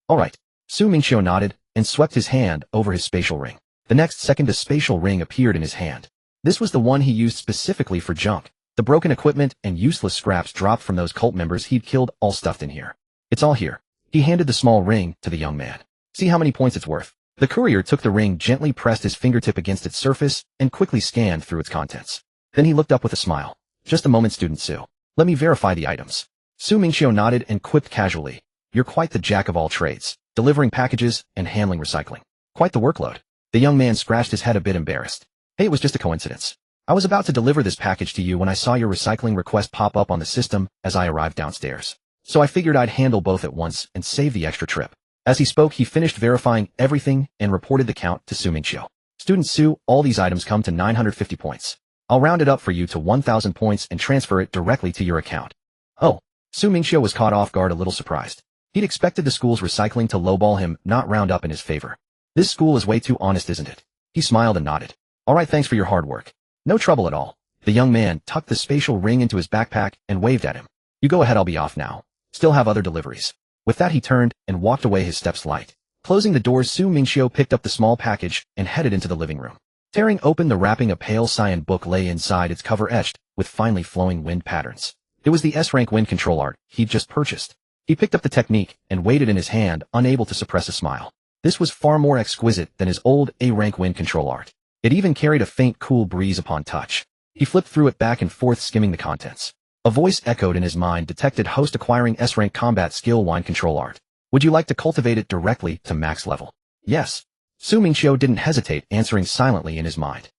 "All right." Mingqiu nodded and swept his hand over his spatial ring. The next second a spatial ring appeared in his hand. This was the one he used specifically for junk. The broken equipment and useless scraps dropped from those cult members he'd killed, all stuffed in here. "It's all here." He handed the small ring to the young man. "See how many points it's worth." The courier took the ring, gently pressed his fingertip against its surface, and quickly scanned through its contents. Then he looked up with a smile. "Just a moment, student Su. Let me verify the items." Mingqiu nodded and quipped casually, "You're quite the jack of all trades, delivering packages and handling recycling. Quite the workload." The young man scratched his head a bit embarrassed. "Hey, it was just a coincidence. I was about to deliver this package to you when I saw your recycling request pop up on the system as I arrived downstairs. So I figured I'd handle both at once and save the extra trip." As he spoke, he finished verifying everything and reported the count to Mingqiu. "Student Su, all these items come to 950 points. I'll round it up for you to 1,000 points and transfer it directly to your account." "Oh." Mingqiu was caught off guard, a little surprised. He'd expected the school's recycling to lowball him, not round up in his favor. This school is way too honest, isn't it? He smiled and nodded. "All right, thanks for your hard work." "No trouble at all." The young man tucked the spatial ring into his backpack and waved at him. "You go ahead, I'll be off now. Still have other deliveries." With that he turned and walked away, his steps light. Closing the doors, Mingqiu picked up the small package and headed into the living room. Tearing open the wrapping, a pale cyan book lay inside, its cover etched with finely flowing wind patterns. It was the S-rank wind control art he'd just purchased. He picked up the technique and weighed it in his hand, unable to suppress a smile. This was far more exquisite than his old A-rank wind control art. It even carried a faint cool breeze upon touch. He flipped through it back and forth, skimming the contents. A voice echoed in his mind, detected host acquiring S-rank combat skill wind control art. Would you like to cultivate it directly to max level? Yes. Mingqiu didn't hesitate, answering silently in his mind.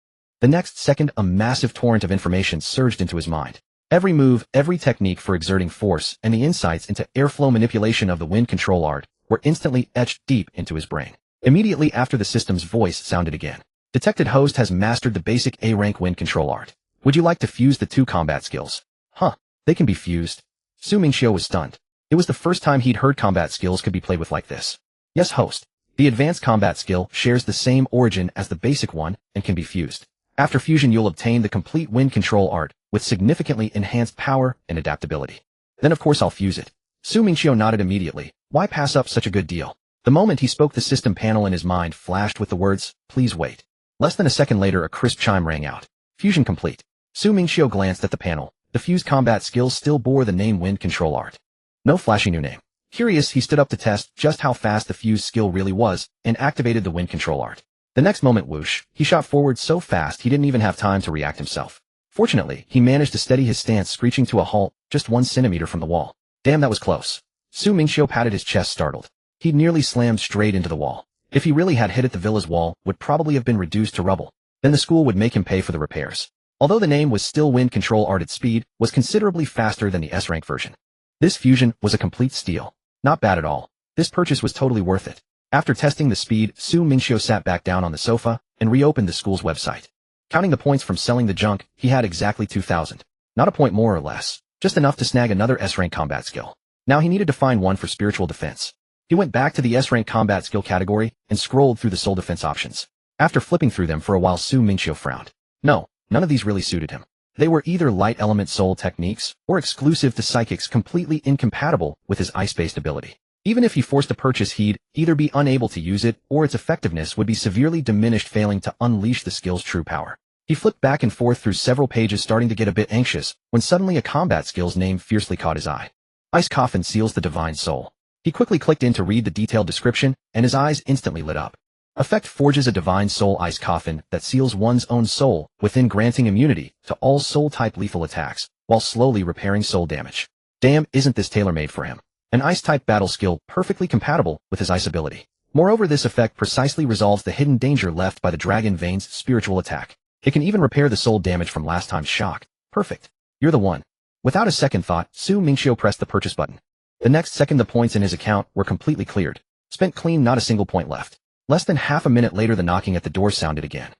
The next second, a massive torrent of information surged into his mind. Every move, every technique for exerting force, and the insights into airflow manipulation of the wind control art were instantly etched deep into his brain. Immediately after, the system's voice sounded again. Detected host has mastered the basic A-rank wind control art. Would you like to fuse the two combat skills? Huh, they can be fused. Mingqiu was stunned. It was the first time he'd heard combat skills could be played with like this. Yes, host. The advanced combat skill shares the same origin as the basic one and can be fused. After fusion, you'll obtain the complete wind control art with significantly enhanced power and adaptability. Then of course I'll fuse it. Mingqiu nodded immediately. Why pass up such a good deal? The moment he spoke, the system panel in his mind flashed with the words, "Please wait." Less than a second later, a crisp chime rang out. Fusion complete. Mingqiu glanced at the panel. The fused combat skills still bore the name wind control art. No flashy new name. Curious, he stood up to test just how fast the fused skill really was and activated the wind control art. The next moment, whoosh, he shot forward so fast he didn't even have time to react himself. Fortunately, he managed to steady his stance, screeching to a halt just 1 centimeter from the wall. Damn, that was close. Mingqiu patted his chest, startled. He'd nearly slammed straight into the wall. If he really had hit it, the villa's wall would probably have been reduced to rubble. Then the school would make him pay for the repairs. Although the name was still wind control art, its speed was considerably faster than the S-rank version. This fusion was a complete steal. Not bad at all. This purchase was totally worth it. After testing the speed, Mingqiu sat back down on the sofa and reopened the school's website. Counting the points from selling the junk, he had exactly 2,000. Not a point more or less, just enough to snag another S-rank combat skill. Now he needed to find one for spiritual defense. He went back to the S-rank combat skill category and scrolled through the soul defense options. After flipping through them for a while, Mingqiu frowned. No, none of these really suited him. They were either light element soul techniques or exclusive to psychics, completely incompatible with his ice-based ability. Even if he forced a purchase, he'd either be unable to use it or its effectiveness would be severely diminished, failing to unleash the skill's true power. He flipped back and forth through several pages, starting to get a bit anxious, when suddenly a combat skill's name fiercely caught his eye. Ice Coffin seals the divine soul. He quickly clicked in to read the detailed description, and his eyes instantly lit up. Effect: forges a divine soul ice coffin that seals one's own soul within, granting immunity to all soul-type lethal attacks, while slowly repairing soul damage. Damn, isn't this tailor-made for him? An ice-type battle skill perfectly compatible with his ice ability. Moreover, this effect precisely resolves the hidden danger left by the dragon vein's spiritual attack. It can even repair the soul damage from last time's shock. Perfect. You're the one. Without a second thought, Mingqiu pressed the purchase button. The next second the points in his account were completely cleared. Spent clean, not a single point left. Less than half a minute later the knocking at the door sounded again.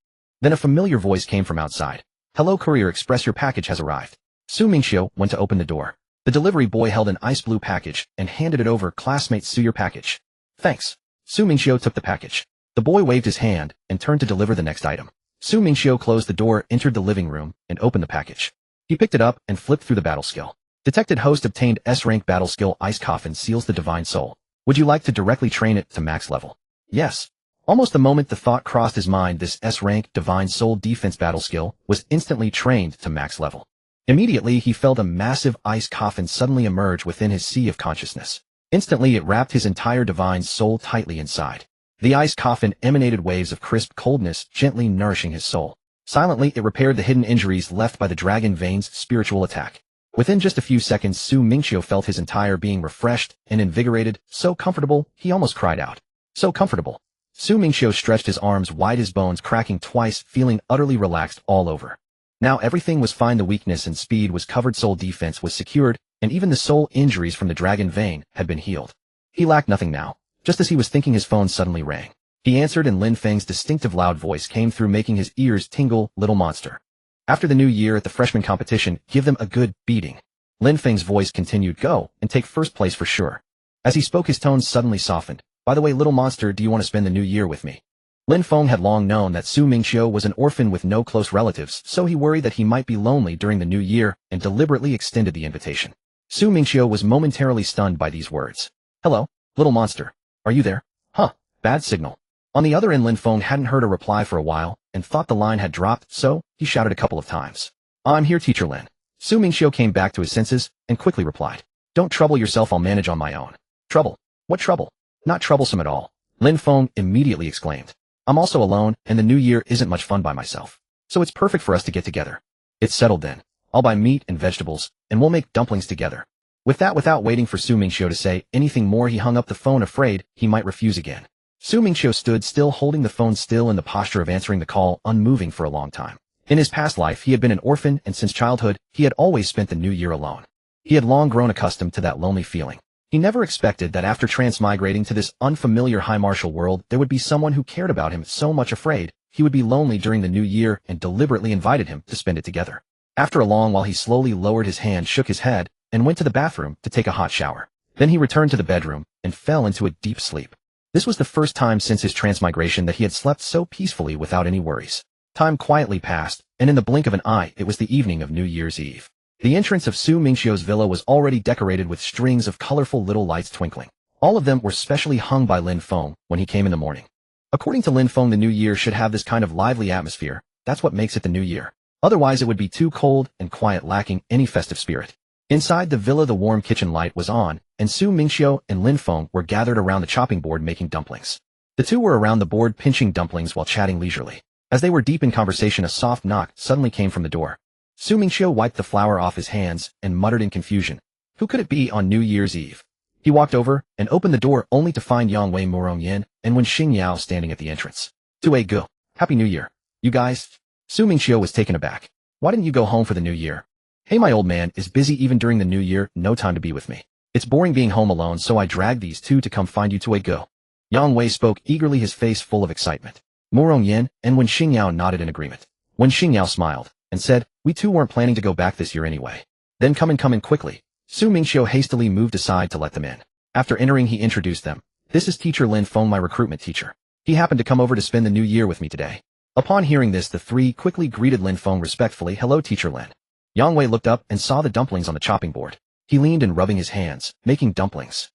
Then a familiar voice came from outside. Hello Courier Express, your package has arrived. Mingqiu went to open the door. The delivery boy held an ice blue package and handed it over. Classmate Su, your package. Thanks. Mingqiu took the package. The boy waved his hand and turned to deliver the next item. Mingqiu closed the door, entered the living room, and opened the package. He picked it up and flipped through the battle skill. Detected host obtained S-rank battle skill Ice Coffin seals the divine soul. Would you like to directly train it to max level? Yes. Almost the moment the thought crossed his mind, this S-rank divine soul defense battle skill was instantly trained to max level. Immediately he felt a massive ice coffin suddenly emerge within his sea of consciousness. Instantly it wrapped his entire divine soul tightly inside. The ice coffin emanated waves of crisp coldness, gently nourishing his soul. Silently it repaired the hidden injuries left by the dragon vein's spiritual attack. Within just a few seconds Mingqiu felt his entire being refreshed and invigorated, so comfortable, he almost cried out. So comfortable. Mingqiu stretched his arms wide, his bones cracking twice, feeling utterly relaxed all over. Now everything was fine, the weakness and speed was covered, soul defense was secured, and even the soul injuries from the dragon vein had been healed. He lacked nothing now. Just as he was thinking, his phone suddenly rang. He answered and Lin Feng's distinctive loud voice came through, making his ears tingle. Little monster. After the new year at the freshman competition, give them a good beating. Lin Feng's voice continued. Go and take first place for sure. As he spoke, his tone suddenly softened. By the way, little monster, do you want to spend the new year with me? Lin Feng had long known that Mingqiu was an orphan with no close relatives, so he worried that he might be lonely during the new year and deliberately extended the invitation. Mingqiu was momentarily stunned by these words. Hello, little monster. Are you there? Huh, bad signal. On the other end, Lin Feng hadn't heard a reply for a while and thought the line had dropped, so he shouted a couple of times. I'm here, Teacher Lin. Mingqiu came back to his senses and quickly replied. Don't trouble yourself, I'll manage on my own. Trouble? What trouble? Not troublesome at all. Lin Feng immediately exclaimed. I'm also alone, and the new year isn't much fun by myself. So it's perfect for us to get together. It's settled then. I'll buy meat and vegetables, and we'll make dumplings together. With that, without waiting for Mingqiu to say anything more, he hung up the phone, afraid he might refuse again. Mingqiu stood still, holding the phone still in the posture of answering the call, unmoving for a long time. In his past life, he had been an orphan, and since childhood, he had always spent the new year alone. He had long grown accustomed to that lonely feeling. He never expected that after transmigrating to this unfamiliar high martial world, there would be someone who cared about him, so much afraid he would be lonely during the new year, and deliberately invited him to spend it together. After a long while, he slowly lowered his hand, shook his head, and went to the bathroom to take a hot shower. Then he returned to the bedroom and fell into a deep sleep. This was the first time since his transmigration that he had slept so peacefully without any worries. Time quietly passed, and in the blink of an eye, it was the evening of New Year's Eve. The entrance of Mingqiu's villa was already decorated with strings of colorful little lights twinkling. All of them were specially hung by Lin Feng when he came in the morning. According to Lin Feng, the new year should have this kind of lively atmosphere. That's what makes it the new year. Otherwise, it would be too cold and quiet, lacking any festive spirit. Inside the villa, the warm kitchen light was on, and Mingqiu and Lin Feng were gathered around the chopping board making dumplings. The two were around the board pinching dumplings while chatting leisurely. As they were deep in conversation, a soft knock suddenly came from the door. Mingqiu wiped the flour off his hands and muttered in confusion. Who could it be on New Year's Eve? He walked over and opened the door only to find Yang Wei, Murong Yin, and Wen Xingyao standing at the entrance. Tue Gu. Happy New Year. You guys? Mingqiu was taken aback. Why didn't you go home for the new year? Hey, my old man is busy even during the new year, no time to be with me. It's boring being home alone, so I dragged these two to come find you. Tue Gu. Yang Wei spoke eagerly, his face full of excitement. Murong Yin and Wen Xingyao nodded in agreement. Wen Xingyao smiled and said, we too weren't planning to go back this year anyway. Then come in quickly. Mingqiu hastily moved aside to let them in. After entering, he introduced them. This is Teacher Lin Feng, my recruitment teacher. He happened to come over to spend the new year with me today. Upon hearing this, the three quickly greeted Lin Feng respectfully. Hello, Teacher Lin. Yang Wei looked up and saw the dumplings on the chopping board. He leaned in, rubbing his hands, making dumplings.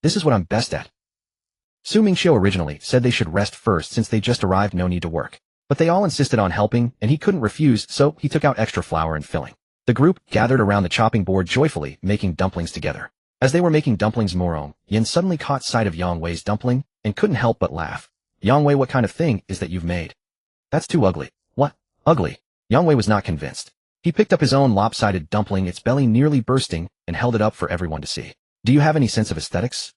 This is what I'm best at. Mingqiu originally said they should rest first since they just arrived, no need to work. But they all insisted on helping, and he couldn't refuse, so he took out extra flour and filling. The group gathered around the chopping board joyfully, making dumplings together. As they were making dumplings, Murong Yin suddenly caught sight of Yang Wei's dumpling and couldn't help but laugh. Yang Wei, what kind of thing is that you've made? That's too ugly. What? Ugly? Yang Wei was not convinced. He picked up his own lopsided dumpling, its belly nearly bursting, and held it up for everyone to see. Do you have any sense of aesthetics?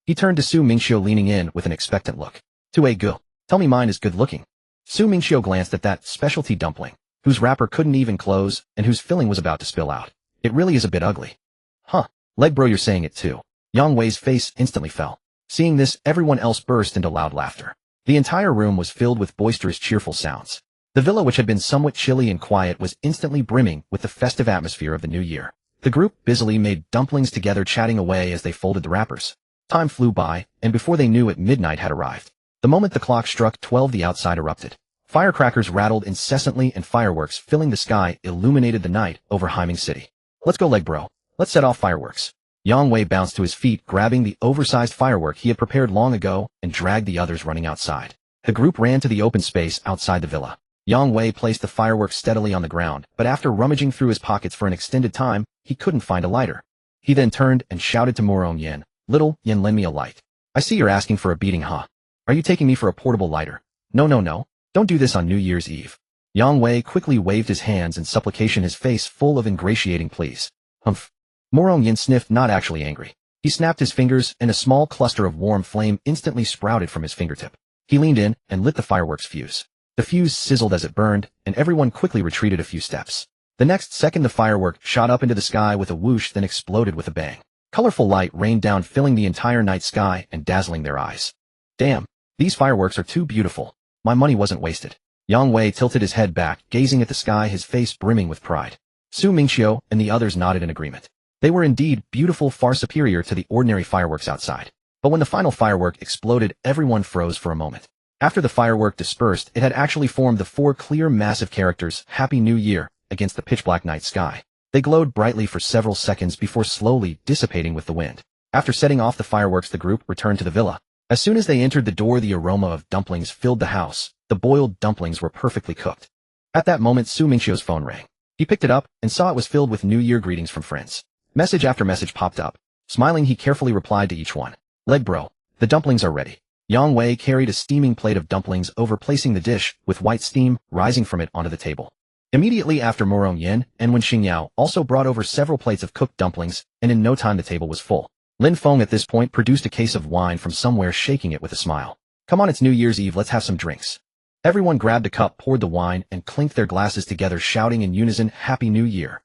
He turned to Su Mingqiu leaning in with an expectant look. "2A go. Tell me mine is good looking." Su Mingqiu glanced at that specialty dumpling, whose wrapper couldn't even close and whose filling was about to spill out. "It really is a bit ugly." "Huh. Leg bro, you're saying it too." Yang Wei's face instantly fell. Seeing this, everyone else burst into loud laughter. The entire room was filled with boisterous, cheerful sounds. The villa, which had been somewhat chilly and quiet, was instantly brimming with the festive atmosphere of the new year. The group busily made dumplings together, chatting away as they folded the wrappers. Time flew by, and before they knew it, midnight had arrived. The moment the clock struck 12, the outside erupted. Firecrackers rattled incessantly and fireworks filling the sky illuminated the night over Haiming City. "Let's go, leg bro. Let's set off fireworks." Yang Wei bounced to his feet, grabbing the oversized firework he had prepared long ago, and dragged the others running outside. The group ran to the open space outside the villa. Yang Wei placed the fireworks steadily on the ground, but after rummaging through his pockets for an extended time, he couldn't find a lighter. He then turned and shouted to Murong Yin, "Little Yin, lend me a light. I see you're asking for a beating, huh? Are you taking me for a portable lighter? No. Don't do this on New Year's Eve." Yang Wei quickly waved his hands in supplication, his face full of ingratiating pleas. "Humph." Murong Yin sniffed, not actually angry. He snapped his fingers, and a small cluster of warm flame instantly sprouted from his fingertip. He leaned in and lit the fireworks fuse. The fuse sizzled as it burned, and everyone quickly retreated a few steps. The next second, the firework shot up into the sky with a whoosh, then exploded with a bang. Colorful light rained down, filling the entire night sky and dazzling their eyes. "Damn, these fireworks are too beautiful. My money wasn't wasted." Yang Wei tilted his head back, gazing at the sky, his face brimming with pride. Su Mingqiu and the others nodded in agreement. They were indeed beautiful, far superior to the ordinary fireworks outside. But when the final firework exploded, everyone froze for a moment. After the firework dispersed, it had actually formed the 4 clear, massive characters, "Happy New Year," against the pitch-black night sky. They glowed brightly for several seconds before slowly dissipating with the wind. After setting off the fireworks, the group returned to the villa. As soon as they entered the door, the aroma of dumplings filled the house. The boiled dumplings were perfectly cooked. At that moment, Su Mingqiu's phone rang. He picked it up and saw it was filled with New Year greetings from friends. Message after message popped up. Smiling, he carefully replied to each one. "Leg bro, the dumplings are ready." Yang Wei carried a steaming plate of dumplings over, placing the dish, with white steam rising from it, onto the table. Immediately after, Murong Yin and Wen Xingyao also brought over several plates of cooked dumplings, and in no time the table was full. Lin Feng at this point produced a case of wine from somewhere, shaking it with a smile. "Come on, it's New Year's Eve, let's have some drinks." Everyone grabbed a cup, poured the wine, and clinked their glasses together, shouting in unison, "Happy New Year."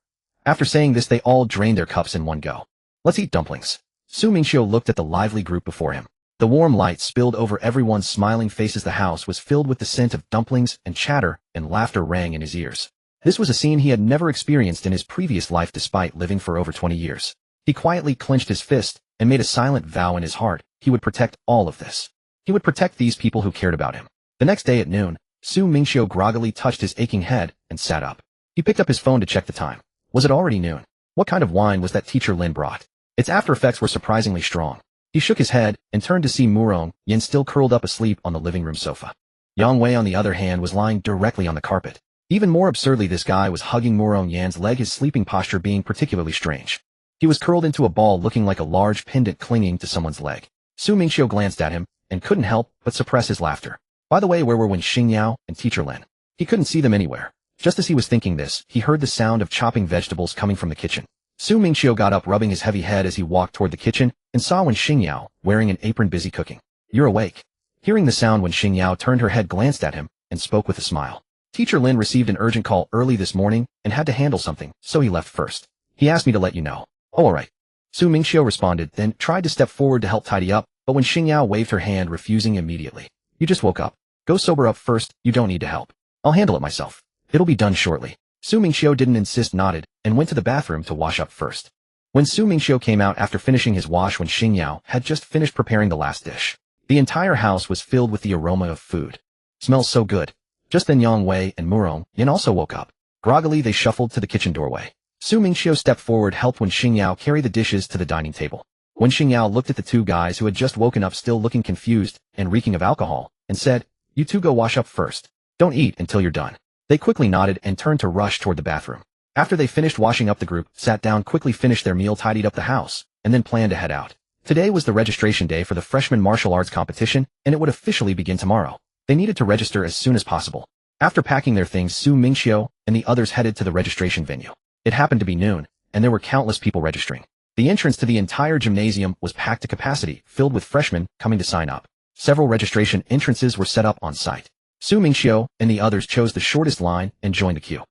After saying this, they all drained their cups in one go. "Let's eat dumplings." Su Mingqiu looked at the lively group before him. The warm light spilled over everyone's smiling faces. The house was filled with the scent of dumplings, and chatter and laughter rang in his ears. This was a scene he had never experienced in his previous life, despite living for over 20 years. He quietly clenched his fist and made a silent vow in his heart. He would protect all of this. He would protect these people who cared about him. The next day at noon, Su Mingqiu groggily touched his aching head and sat up. He picked up his phone to check the time. Was it already noon? What kind of wine was that teacher Lin brought? Its after effects were surprisingly strong. He shook his head and turned to see Murong Yin still curled up asleep on the living room sofa. Yang Wei, on the other hand, was lying directly on the carpet. Even more absurdly, this guy was hugging Murong Yan's leg, his sleeping posture being particularly strange. He was curled into a ball, looking like a large pendant clinging to someone's leg. Su Mingqiu glanced at him and couldn't help but suppress his laughter. By the way, where were Wen Xingyao and teacher Lin? He couldn't see them anywhere. Just as he was thinking this, he heard the sound of chopping vegetables coming from the kitchen. Su Mingqiu got up, rubbing his heavy head as he walked toward the kitchen, and saw Wen Xingyao wearing an apron, busy cooking. "You're awake." Hearing the sound, Wen Xingyao turned her head, glanced at him, and spoke with a smile. "Teacher Lin received an urgent call early this morning and had to handle something, so he left first. He asked me to let you know." "Oh, all right." Su Mingqiu responded, then tried to step forward to help tidy up, but Wen Xingyao waved her hand, refusing immediately. "You just woke up. Go sober up first, you don't need to help. I'll handle it myself. It'll be done shortly." Su Mingqiu didn't insist, nodded, and went to the bathroom to wash up first. When Su Mingqiu came out after finishing his wash, Wen Xingyao had just finished preparing the last dish. The entire house was filled with the aroma of food. "Smells so good." Just then Yang Wei and Murong Yin also woke up. Groggily, they shuffled to the kitchen doorway. Su Mingqiu stepped forward, helped Wen Xingyao carry the dishes to the dining table. Wen Xingyao looked at the two guys who had just woken up, still looking confused and reeking of alcohol, and said, "You two go wash up first. Don't eat until you're done." They quickly nodded and turned to rush toward the bathroom. After they finished washing up, the group sat down, quickly finished their meal, tidied up the house, and then planned to head out. Today was the registration day for the freshman martial arts competition, and it would officially begin tomorrow. They needed to register as soon as possible. After packing their things, Su Mingqiu and the others headed to the registration venue. It happened to be noon, and there were countless people registering. The entrance to the entire gymnasium was packed to capacity, filled with freshmen coming to sign up. Several registration entrances were set up on site. Mingqiu and the others chose the shortest line and joined the queue.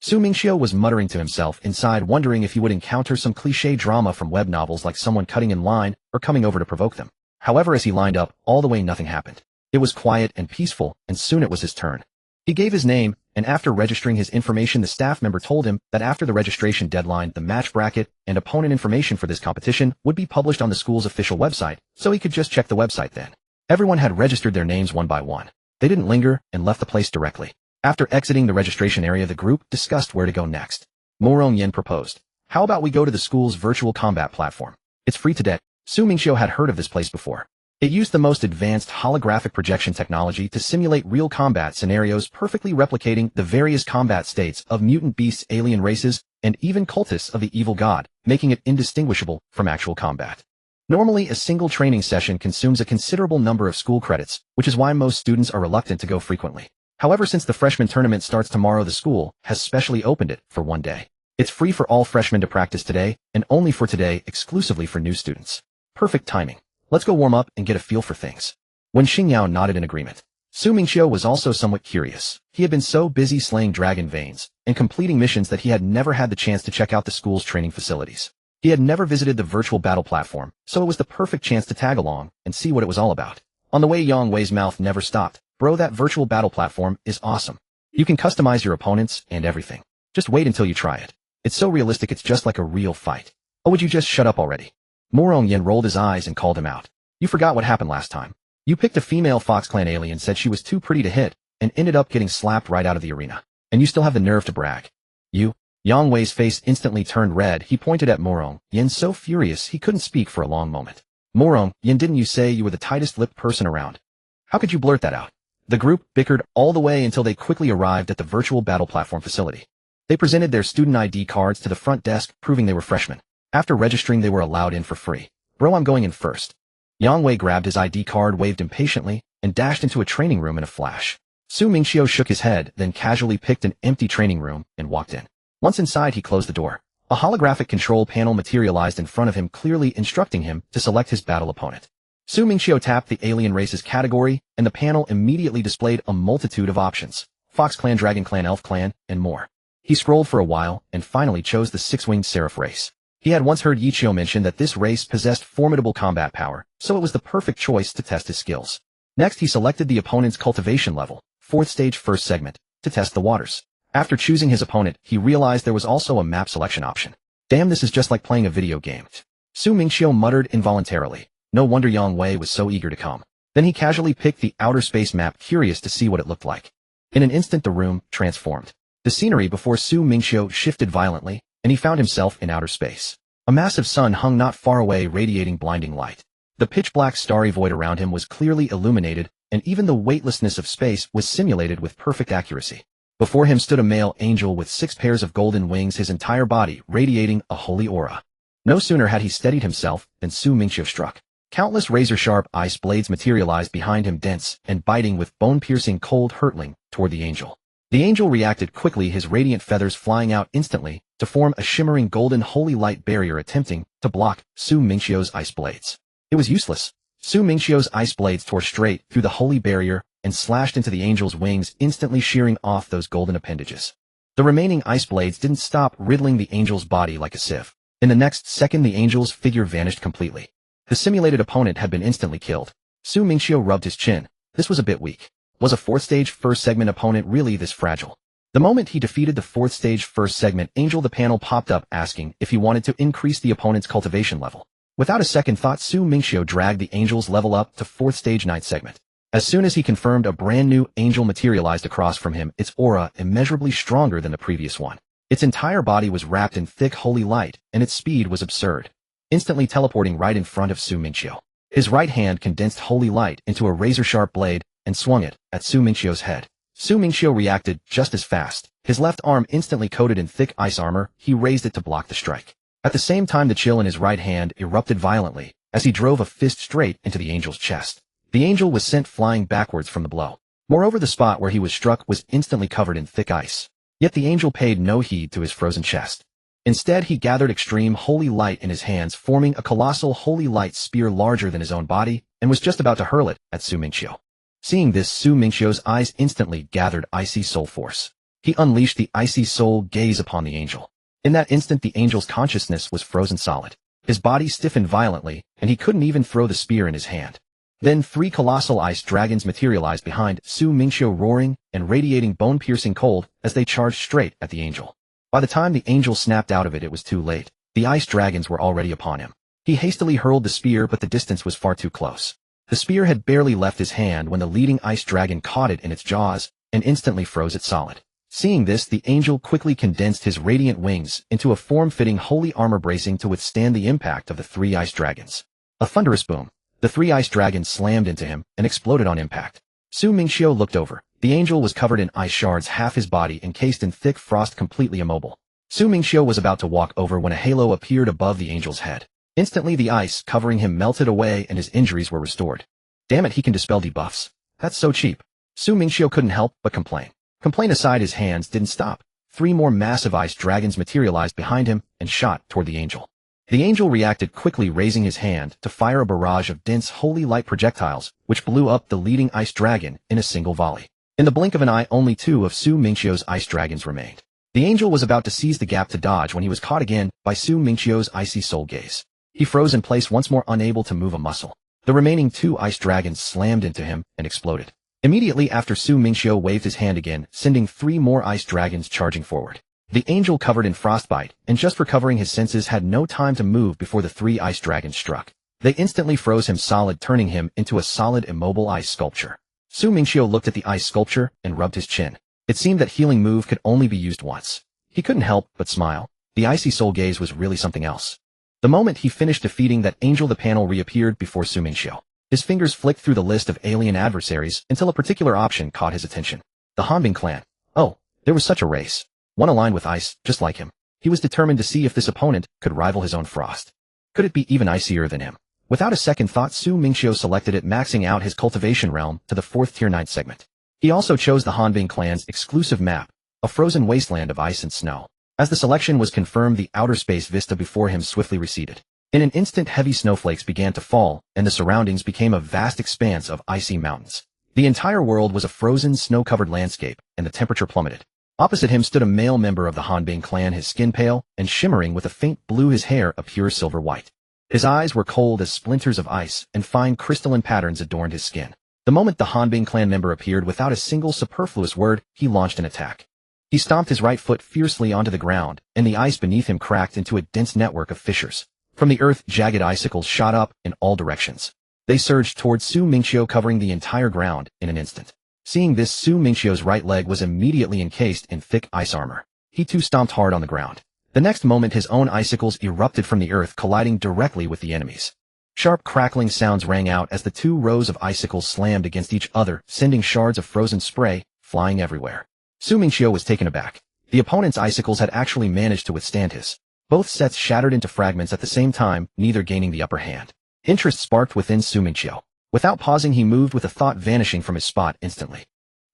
Mingqiu was muttering to himself inside, wondering if he would encounter some cliché drama from web novels like someone cutting in line or coming over to provoke them. However, as he lined up, all the way nothing happened. It was quiet and peaceful, and soon it was his turn. He gave his name, and after registering his information, the staff member told him that after the registration deadline, the match bracket and opponent information for this competition would be published on the school's official website, so he could just check the website then. Everyone had registered their names one by one. They didn't linger and left the place directly. After exiting the registration area, the group discussed where to go next. Mingqiu proposed, "How about we go to the school's virtual combat platform? It's free to det." Mingqiu had heard of this place before. It used the most advanced holographic projection technology to simulate real combat scenarios, perfectly replicating the various combat states of mutant beasts, alien races, and even cultists of the evil god, making it indistinguishable from actual combat. Normally, a single training session consumes a considerable number of school credits, which is why most students are reluctant to go frequently. However, since the freshman tournament starts tomorrow, the school has specially opened it for one day. It's free for all freshmen to practice today, and only for today, exclusively for new students. Perfect timing. Let's go warm up and get a feel for things. When Xingyao nodded in agreement, Mingqiu was also somewhat curious. He had been so busy slaying dragon veins and completing missions that he had never had the chance to check out the school's training facilities. He had never visited the virtual battle platform, so it was the perfect chance to tag along and see what it was all about. On the way, Yang Wei's mouth never stopped. "Bro, that virtual battle platform is awesome. You can customize your opponents and everything. Just wait until you try it. It's so realistic, it's just like a real fight. Oh, would you just shut up already?" Mingqiu rolled his eyes and called him out. "You forgot what happened last time. You picked a female Fox Clan alien, said she was too pretty to hit, and ended up getting slapped right out of the arena. And you still have the nerve to brag. You?" Yang Wei's face instantly turned red. He pointed at Mingqiu, so furious he couldn't speak for a long moment. "Mingqiu, didn't you say you were the tightest-lipped person around? How could you blurt that out?" The group bickered all the way until they quickly arrived at the virtual battle platform facility. They presented their student ID cards to the front desk, proving they were freshmen. After registering, they were allowed in for free. "Bro, I'm going in first." Yang Wei grabbed his ID card, waved impatiently, and dashed into a training room in a flash. Mingqiu shook his head, then casually picked an empty training room and walked in. Once inside, he closed the door. A holographic control panel materialized in front of him, clearly instructing him to select his battle opponent. Mingqiu tapped the alien races category, and the panel immediately displayed a multitude of options: Fox Clan, Dragon Clan, Elf Clan, and more. He scrolled for a while, and finally chose the six-winged Seraph race. He had once heard Yichio mention that this race possessed formidable combat power, so it was the perfect choice to test his skills. Next, he selected the opponent's cultivation level, 4th stage, 1st segment, to test the waters. After choosing his opponent, he realized there was also a map selection option. "Damn, this is just like playing a video game." Mingqiu muttered involuntarily. No wonder Yang Wei was so eager to come. Then he casually picked the outer space map, curious to see what it looked like. In an instant, the room transformed. The scenery before Mingqiu shifted violently, and he found himself in outer space. A massive sun hung not far away, radiating blinding light. The pitch-black starry void around him was clearly illuminated, and even the weightlessness of space was simulated with perfect accuracy. Before him stood a male angel with 6 pairs of golden wings, his entire body radiating a holy aura. No sooner had he steadied himself than Mingqiu struck. Countless razor-sharp ice blades materialized behind him, dense and biting with bone-piercing cold, hurtling toward the angel. The angel reacted quickly, his radiant feathers flying out instantly to form a shimmering golden holy light barrier, attempting to block Mingqiu's ice blades. It was useless. Mingqiu's ice blades tore straight through the holy barrier and slashed into the angel's wings, instantly shearing off those golden appendages. The remaining ice blades didn't stop riddling the angel's body like a sieve. In the next second, the angel's figure vanished completely. The simulated opponent had been instantly killed. Mingqiu rubbed his chin. This was a bit weak. Was a 4th stage 1st segment opponent really this fragile? The moment he defeated the 4th stage 1st segment angel, the panel popped up asking if he wanted to increase the opponent's cultivation level. Without a second thought, Mingqiu dragged the angel's level up to 4th stage 9th segment. As soon as he confirmed, a brand new angel materialized across from him, its aura immeasurably stronger than the previous one. Its entire body was wrapped in thick holy light, and its speed was absurd, instantly teleporting right in front of Mingqiu. His right hand condensed holy light into a razor-sharp blade and swung it at Mingqiu's head. Mingqiu reacted just as fast. His left arm instantly coated in thick ice armor, he raised it to block the strike. At the same time, the chill in his right hand erupted violently as he drove a fist straight into the angel's chest. The angel was sent flying backwards from the blow. Moreover, the spot where he was struck was instantly covered in thick ice. Yet the angel paid no heed to his frozen chest. Instead, he gathered extreme holy light in his hands, forming a colossal holy light spear larger than his own body, and was just about to hurl it at Su Mingqiu. Seeing this, Su Mingqiu's eyes instantly gathered icy soul force. He unleashed the icy soul gaze upon the angel. In that instant, the angel's consciousness was frozen solid. His body stiffened violently, and he couldn't even throw the spear in his hand. Then 3 colossal ice dragons materialized behind Su Mingqiu, roaring and radiating bone-piercing cold as they charged straight at the angel. By the time the angel snapped out of it, it was too late. The ice dragons were already upon him. He hastily hurled the spear, but the distance was far too close. The spear had barely left his hand when the leading ice dragon caught it in its jaws and instantly froze it solid. Seeing this, the angel quickly condensed his radiant wings into a form-fitting holy armor bracing to withstand the impact of the 3 ice dragons. A thunderous boom. The 3 ice dragons slammed into him and exploded on impact. Su Mingqiu looked over. The angel was covered in ice shards, half his body encased in thick frost, completely immobile. Su Mingqiu was about to walk over when a halo appeared above the angel's head. Instantly, the ice covering him melted away and his injuries were restored. Damn it, he can dispel debuffs. That's so cheap. Su Mingqiu couldn't help but complain. Complaint aside, his hands didn't stop. 3 more massive ice dragons materialized behind him and shot toward the angel. The angel reacted quickly, raising his hand to fire a barrage of dense holy light projectiles, which blew up the leading ice dragon in a single volley. In the blink of an eye, only 2 of Su Mingqiu's ice dragons remained. The angel was about to seize the gap to dodge when he was caught again by Su Mingqiu's icy soul gaze. He froze in place once more, unable to move a muscle. The remaining 2 ice dragons slammed into him and exploded. Immediately after, Su Mingqiu waved his hand again, sending 3 more ice dragons charging forward. The angel, covered in frostbite and just recovering his senses, had no time to move before the 3 ice dragons struck. They instantly froze him solid, turning him into a solid, immobile ice sculpture. Su Mingqiu looked at the ice sculpture and rubbed his chin. It seemed that healing move could only be used once. He couldn't help but smile. The icy soul gaze was really something else. The moment he finished defeating that angel, the panel reappeared before Su Mingqiu. His fingers flicked through the list of alien adversaries until a particular option caught his attention. The Hanbing clan. Oh, there was such a race. One aligned with ice, just like him. He was determined to see if this opponent could rival his own frost. Could it be even icier than him? Without a second thought, Su Mingqiu selected it, maxing out his cultivation realm to the 4th tier 9th segment. He also chose the Hanbing clan's exclusive map, a frozen wasteland of ice and snow. As the selection was confirmed, the outer space vista before him swiftly receded. In an instant, heavy snowflakes began to fall, and the surroundings became a vast expanse of icy mountains. The entire world was a frozen, snow-covered landscape, and the temperature plummeted. Opposite him stood a male member of the Hanbing clan, his skin pale and shimmering with a faint blue, his hair a pure silver white. His eyes were cold as splinters of ice, and fine crystalline patterns adorned his skin. The moment the Hanbing clan member appeared, without a single superfluous word, he launched an attack. He stomped his right foot fiercely onto the ground, and the ice beneath him cracked into a dense network of fissures. From the earth, jagged icicles shot up in all directions. They surged towards Su Mingqiu, covering the entire ground in an instant. Seeing this, Su Mingqiu's right leg was immediately encased in thick ice armor. He too stomped hard on the ground. The next moment, his own icicles erupted from the earth, colliding directly with the enemy's. Sharp crackling sounds rang out as the 2 rows of icicles slammed against each other, sending shards of frozen spray flying everywhere. Su Mingqiu was taken aback. The opponent's icicles had actually managed to withstand his. Both sets shattered into fragments at the same time, neither gaining the upper hand. Interest sparked within Su Mingqiu. Without pausing, he moved with a thought, vanishing from his spot instantly.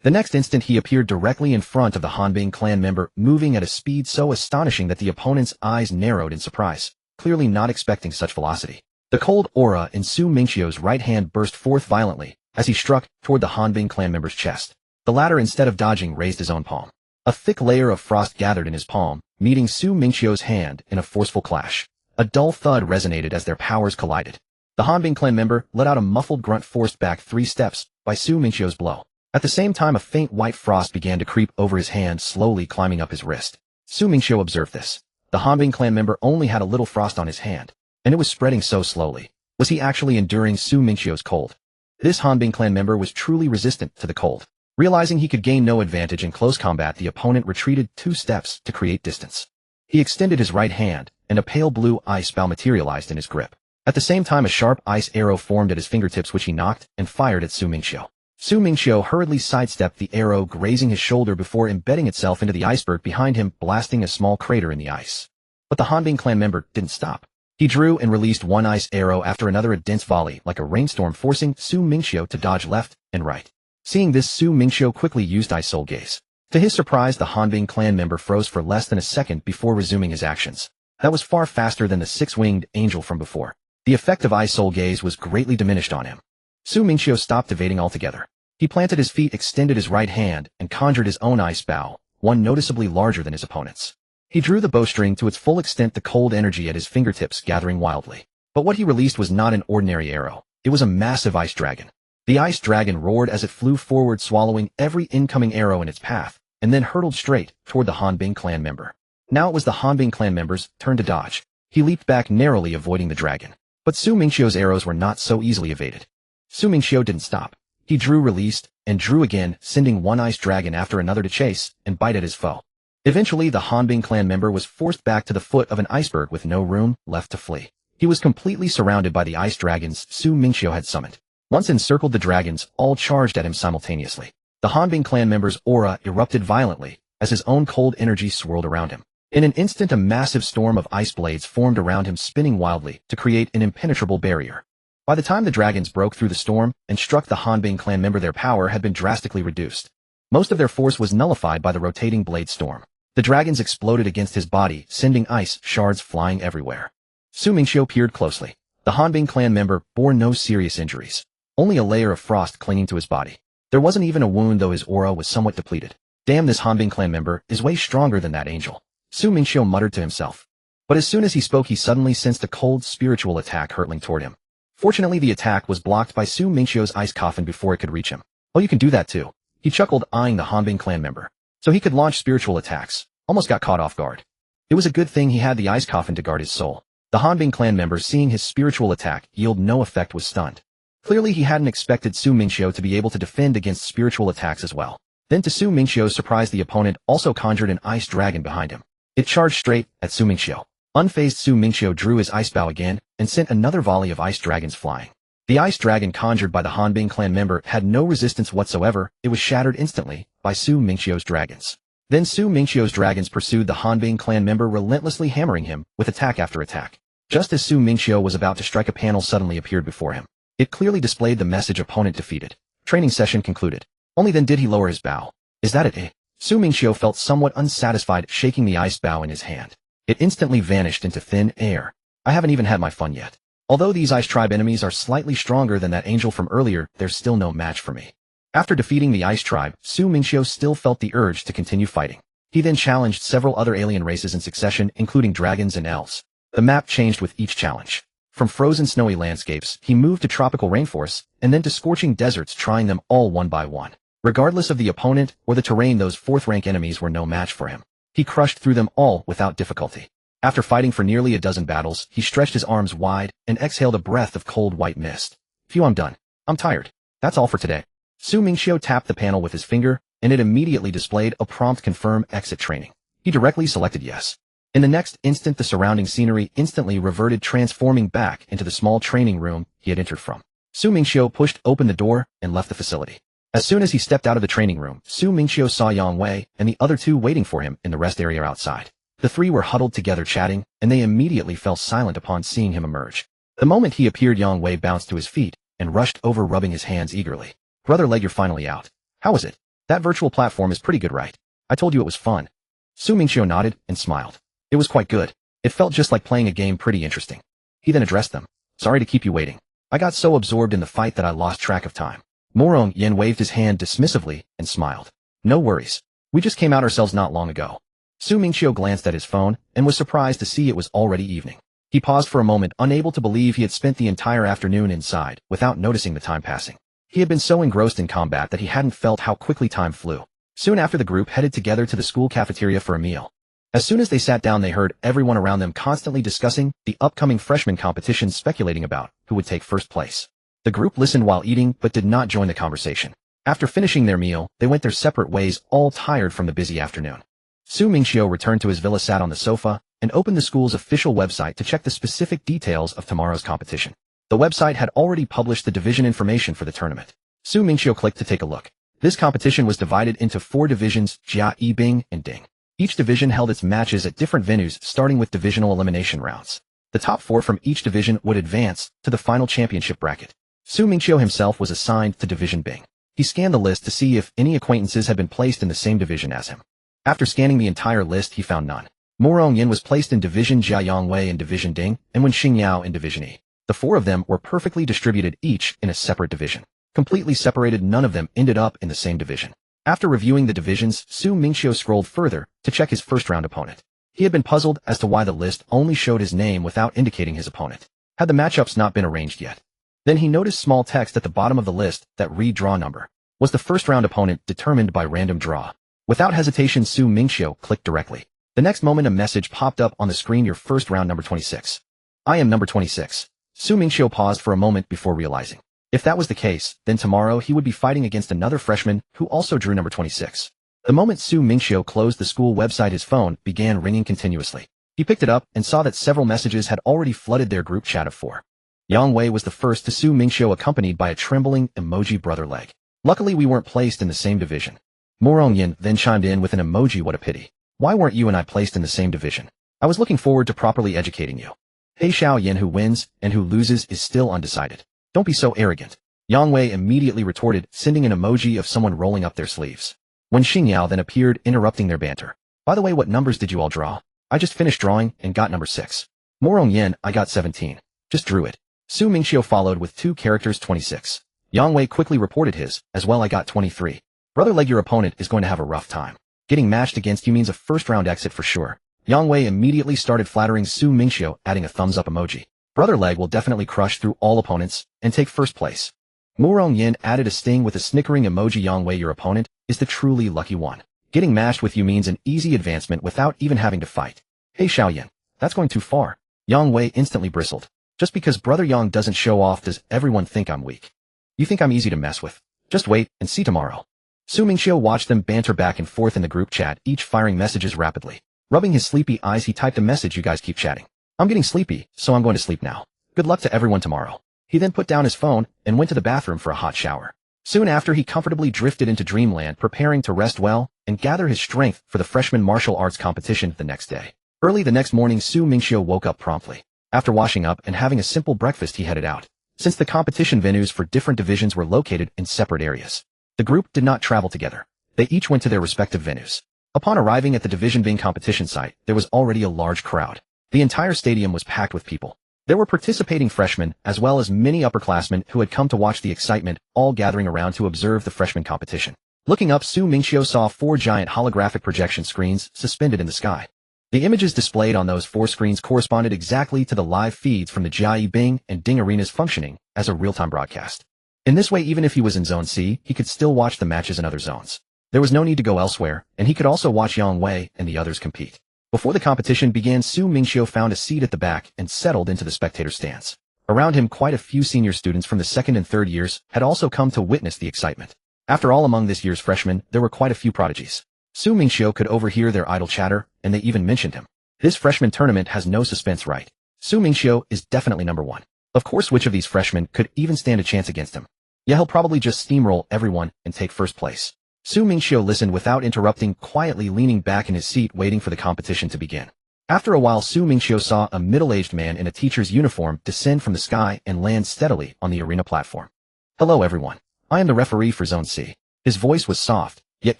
The next instant, he appeared directly in front of the Hanbing clan member, moving at a speed so astonishing that the opponent's eyes narrowed in surprise, clearly not expecting such velocity. The cold aura in Su Mingqiu's right hand burst forth violently as he struck toward the Hanbing clan member's chest. The latter, instead of dodging, raised his own palm. A thick layer of frost gathered in his palm, meeting Su Mingqiu's hand in a forceful clash. A dull thud resonated as their powers collided. The Hanbing clan member let out a muffled grunt, forced back 3 steps by Su Mingqiu's blow. At the same time, a faint white frost began to creep over his hand, slowly climbing up his wrist. Su Mingqiu observed this. The Hanbing clan member only had a little frost on his hand, and it was spreading so slowly. Was he actually enduring Su Mingqiu's cold? This Hanbing clan member was truly resistant to the cold. Realizing he could gain no advantage in close combat, the opponent retreated 2 steps to create distance. He extended his right hand, and a pale blue ice bow materialized in his grip. At the same time, a sharp ice arrow formed at his fingertips, which he knocked and fired at Su Mingqiu. Su Mingqiu hurriedly sidestepped the arrow, grazing his shoulder before embedding itself into the iceberg behind him, blasting a small crater in the ice. But the Hanbing clan member didn't stop. He drew and released one ice arrow after another, a dense volley like a rainstorm, forcing Su Mingqiu to dodge left and right. Seeing this, Su Mingqiu quickly used Ice Soul Gaze. To his surprise, the Hanbing clan member froze for less than a second before resuming his actions. That was far faster than the six-winged angel from before. The effect of Ice Soul Gaze was greatly diminished on him. Su Mingqiu stopped evading altogether. He planted his feet, extended his right hand, and conjured his own ice bow, one noticeably larger than his opponent's. He drew the bowstring to its full extent, the cold energy at his fingertips gathering wildly. But what he released was not an ordinary arrow. It was a massive ice dragon. The ice dragon roared as it flew forward, swallowing every incoming arrow in its path, and then hurtled straight toward the Hanbing clan member. Now it was the Hanbing clan member's turn to dodge. He leaped back, narrowly avoiding the dragon. But Su Mingqiu's arrows were not so easily evaded. Su Mingqiu didn't stop. He drew, released, and drew again, sending one ice dragon after another to chase and bite at his foe. Eventually, the Hanbing clan member was forced back to the foot of an iceberg with no room left to flee. He was completely surrounded by the ice dragons Su Mingqiu had summoned. Once encircled, the dragons all charged at him simultaneously. The Hanbing clan member's aura erupted violently as his own cold energy swirled around him. In an instant, a massive storm of ice blades formed around him, spinning wildly to create an impenetrable barrier. By the time the dragons broke through the storm and struck the Hanbing clan member, their power had been drastically reduced. Most of their force was nullified by the rotating blade storm. The dragons exploded against his body, sending ice shards flying everywhere. Su Mingqiu peered closely. The Hanbing clan member bore no serious injuries, only a layer of frost clinging to his body. There wasn't even a wound, though his aura was somewhat depleted. Damn, this Hanbing clan member is way stronger than that angel, Su Mingqiu muttered to himself. But as soon as he spoke, he suddenly sensed a cold spiritual attack hurtling toward him. Fortunately, the attack was blocked by Su Mingqiu's ice coffin before it could reach him. Oh, you can do that too, he chuckled, eyeing the Hanbing clan member. So he could launch spiritual attacks. Almost got caught off guard. It was a good thing he had the ice coffin to guard his soul. The Hanbing clan member, seeing his spiritual attack yield no effect, was stunned. Clearly, he hadn't expected Su Mingqiu to be able to defend against spiritual attacks as well. Then, to Su Mingqiu's surprise, the opponent also conjured an ice dragon behind him. It charged straight at Su Mingqiu. Unfazed, Su Mingqiu drew his ice bow again and sent another volley of ice dragons flying. The ice dragon conjured by the Hanbing clan member had no resistance whatsoever. It was shattered instantly by Su Mingqiu's dragons. Then Su Mingqiu's dragons pursued the Hanbing clan member, relentlessly hammering him with attack after attack. Just as Su Mingqiu was about to strike, a panel suddenly appeared before him. It clearly displayed the message "Opponent defeated. Training session concluded." Only then did he lower his bow. Is that it, eh? Su Mingqiu felt somewhat unsatisfied, shaking the ice bow in his hand. It instantly vanished into thin air. I haven't even had my fun yet. Although these Ice Tribe enemies are slightly stronger than that angel from earlier, they're still no match for me. After defeating the Ice Tribe, Su Mingqiu still felt the urge to continue fighting. He then challenged several other alien races in succession, including dragons and elves. The map changed with each challenge. From frozen snowy landscapes, he moved to tropical rainforests, and then to scorching deserts, trying them all one by one. Regardless of the opponent or the terrain, those fourth-rank enemies were no match for him. He crushed through them all without difficulty. After fighting for nearly a dozen battles, he stretched his arms wide and exhaled a breath of cold white mist. Phew, I'm done. I'm tired. That's all for today. Su Mingqiu tapped the panel with his finger, and it immediately displayed a prompt: confirm exit training. He directly selected yes. In the next instant, the surrounding scenery instantly reverted, transforming back into the small training room he had entered from. Su Mingqiu pushed open the door and left the facility. As soon as he stepped out of the training room, Su Mingqiu saw Yang Wei and the other two waiting for him in the rest area outside. The three were huddled together chatting, and they immediately fell silent upon seeing him emerge. The moment he appeared, Yang Wei bounced to his feet and rushed over, rubbing his hands eagerly. Brother Leg, you're finally out. How was it? That virtual platform is pretty good, right? I told you it was fun. Su Mingqiu nodded and smiled. It was quite good. It felt just like playing a game, pretty interesting. He then addressed them. Sorry to keep you waiting. I got so absorbed in the fight that I lost track of time. Morong Yen waved his hand dismissively and smiled. No worries. We just came out ourselves not long ago. Su Mingqiu glanced at his phone and was surprised to see it was already evening. He paused for a moment, unable to believe he had spent the entire afternoon inside without noticing the time passing. He had been so engrossed in combat that he hadn't felt how quickly time flew. Soon after, the group headed together to the school cafeteria for a meal. As soon as they sat down, they heard everyone around them constantly discussing the upcoming freshman competition, speculating about who would take first place. The group listened while eating but did not join the conversation. After finishing their meal, they went their separate ways, all tired from the busy afternoon. Su Mingqiu returned to his villa, sat on the sofa, and opened the school's official website to check the specific details of tomorrow's competition. The website had already published the division information for the tournament. Su Mingqiu clicked to take a look. This competition was divided into 4 divisions: Jia, Yibing, and Ding. Each division held its matches at different venues, starting with divisional elimination rounds. The top 4 from each division would advance to the final championship bracket. Su Mingqiu himself was assigned to Division Bing. He scanned the list to see if any acquaintances had been placed in the same division as him. After scanning the entire list, he found none. Mo Rongyin was placed in Division Jia, Yang Wei in Division Ding, and Wen Xingyao in Division E. The four of them were perfectly distributed, each in a separate division. Completely separated, none of them ended up in the same division. After reviewing the divisions, Su Mingqiu scrolled further to check his first-round opponent. He had been puzzled as to why the list only showed his name without indicating his opponent. Had the matchups not been arranged yet? Then he noticed small text at the bottom of the list that read draw number. Was the first-round opponent determined by random draw? Without hesitation, Su Mingqiu clicked directly. The next moment a message popped up on the screen: your first round number 26. I am number 26. Su Mingqiu paused for a moment before realizing. If that was the case, then tomorrow he would be fighting against another freshman who also drew number 26. The moment Su Mingqiu closed the school website, his phone began ringing continuously. He picked it up and saw that several messages had already flooded their group chat of 4. Yang Wei was the first to Su Mingqiu, accompanied by a trembling emoji brother leg. Luckily we weren't placed in the same division. Mo Rongyin then chimed in with an emoji. What a pity. Why weren't you and I placed in the same division? I was looking forward to properly educating you. Hey Xiao Yin, who wins and who loses is still undecided. Don't be so arrogant. Yang Wei immediately retorted, sending an emoji of someone rolling up their sleeves. Wen Xingyao then appeared, interrupting their banter. By the way, what numbers did you all draw? I just finished drawing and got number 6. Mo Rongyin, I got 17. Just drew it. Su Mingqiu followed with 2 characters, 26. Yang Wei quickly reported his, as well. I got 23. Brother leg, your opponent is going to have a rough time. Getting matched against you means a first-round exit for sure. Yang Wei immediately started flattering Su Mingqiu, adding a thumbs-up emoji. Brother leg will definitely crush through all opponents and take first place. Mo Rongyin added a sting with a snickering emoji. Yang Wei, your opponent is the truly lucky one. Getting matched with you means an easy advancement without even having to fight. Hey Xiao Yin, that's going too far. Yang Wei instantly bristled. Just because Brother Yang doesn't show off does everyone think I'm weak? You think I'm easy to mess with? Just wait and see tomorrow. Su Mingqiu watched them banter back and forth in the group chat, each firing messages rapidly. Rubbing his sleepy eyes, he typed a message. You guys keep chatting. I'm getting sleepy, so I'm going to sleep now. Good luck to everyone tomorrow. He then put down his phone and went to the bathroom for a hot shower. Soon after, he comfortably drifted into dreamland, preparing to rest well and gather his strength for the freshman martial arts competition the next day. Early the next morning, Su Mingqiu woke up promptly. After washing up and having a simple breakfast, he headed out. Since the competition venues for different divisions were located in separate areas, the group did not travel together. They each went to their respective venues. Upon arriving at the Division Bing competition site, there was already a large crowd. The entire stadium was packed with people. There were participating freshmen as well as many upperclassmen who had come to watch the excitement, all gathering around to observe the freshman competition. Looking up, Su Mingqiu saw 4 giant holographic projection screens suspended in the sky. The images displayed on those 4 screens corresponded exactly to the live feeds from the Jia Bing and Ding arenas, functioning as a real-time broadcast. In this way, even if he was in Zone C, he could still watch the matches in other zones. There was no need to go elsewhere, and he could also watch Yang Wei and the others compete. Before the competition began, Su Mingqiu found a seat at the back and settled into the spectator stands. Around him, quite a few senior students from the 2nd and 3rd years had also come to witness the excitement. After all, among this year's freshmen, there were quite a few prodigies. Su Mingqiu could overhear their idle chatter, and they even mentioned him. This freshman tournament has no suspense, right? Su Mingqiu is definitely number 1. Of course, which of these freshmen could even stand a chance against him? Yeah, he'll probably just steamroll everyone and take first place. Su Mingqiu listened without interrupting, quietly leaning back in his seat, waiting for the competition to begin. After a while, Su Mingqiu saw a middle-aged man in a teacher's uniform descend from the sky and land steadily on the arena platform. Hello everyone. I am the referee for Zone C. His voice was soft, yet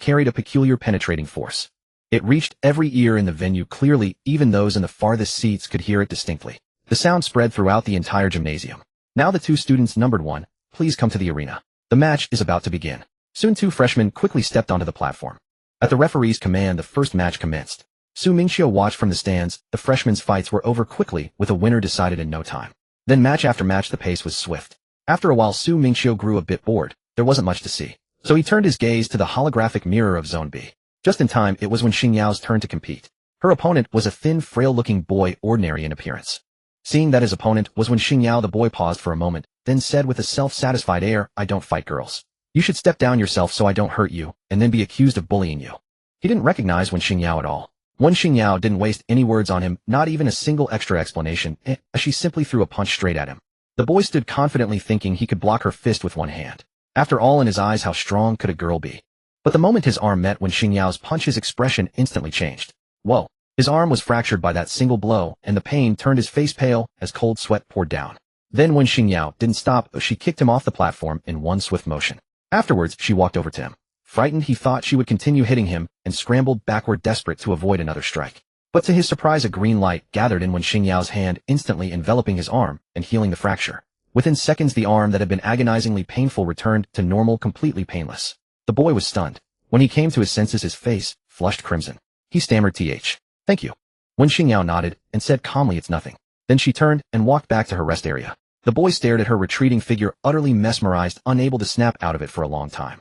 carried a peculiar penetrating force. It reached every ear in the venue clearly, even those in the farthest seats could hear it distinctly. The sound spread throughout the entire gymnasium. Now the 2 students numbered 1, please come to the arena. The match is about to begin. Soon 2 freshmen quickly stepped onto the platform. At the referee's command, the first match commenced. Su Mingqiu watched from the stands. The freshmen's fights were over quickly, with a winner decided in no time. Then match after match, the pace was swift. After a while, Su Mingqiu grew a bit bored. There wasn't much to see. So he turned his gaze to the holographic mirror of Zone B. Just in time, it was Wen Xingyao's turn to compete. Her opponent was a thin, frail-looking boy, ordinary in appearance. Seeing that his opponent was Wen Xingyao, the boy paused for a moment, then said with a self-satisfied air, I don't fight girls. You should step down yourself so I don't hurt you, and then be accused of bullying you. He didn't recognize Wen Xingyao at all. Wen Xingyao didn't waste any words on him, not even a single extra explanation, as she simply threw a punch straight at him. The boy stood confidently, thinking he could block her fist with one hand. After all, in his eyes, how strong could a girl be? But the moment his arm met Wen Xingyao's punch, his expression instantly changed. Whoa! His arm was fractured by that single blow, and the pain turned his face pale as cold sweat poured down. Then Wen Xingyao didn't stop, she kicked him off the platform in one swift motion. Afterwards, she walked over to him. Frightened, he thought she would continue hitting him and scrambled backward, desperate to avoid another strike. But to his surprise, a green light gathered in Wen Xingyao's hand, instantly enveloping his arm and healing the fracture. Within seconds, the arm that had been agonizingly painful returned to normal, completely painless. The boy was stunned. When he came to his senses, his face flushed crimson. He stammered, "Thank you." Wen Xingyao nodded and said calmly, "It's nothing." Then she turned and walked back to her rest area. The boy stared at her retreating figure, utterly mesmerized, unable to snap out of it for a long time.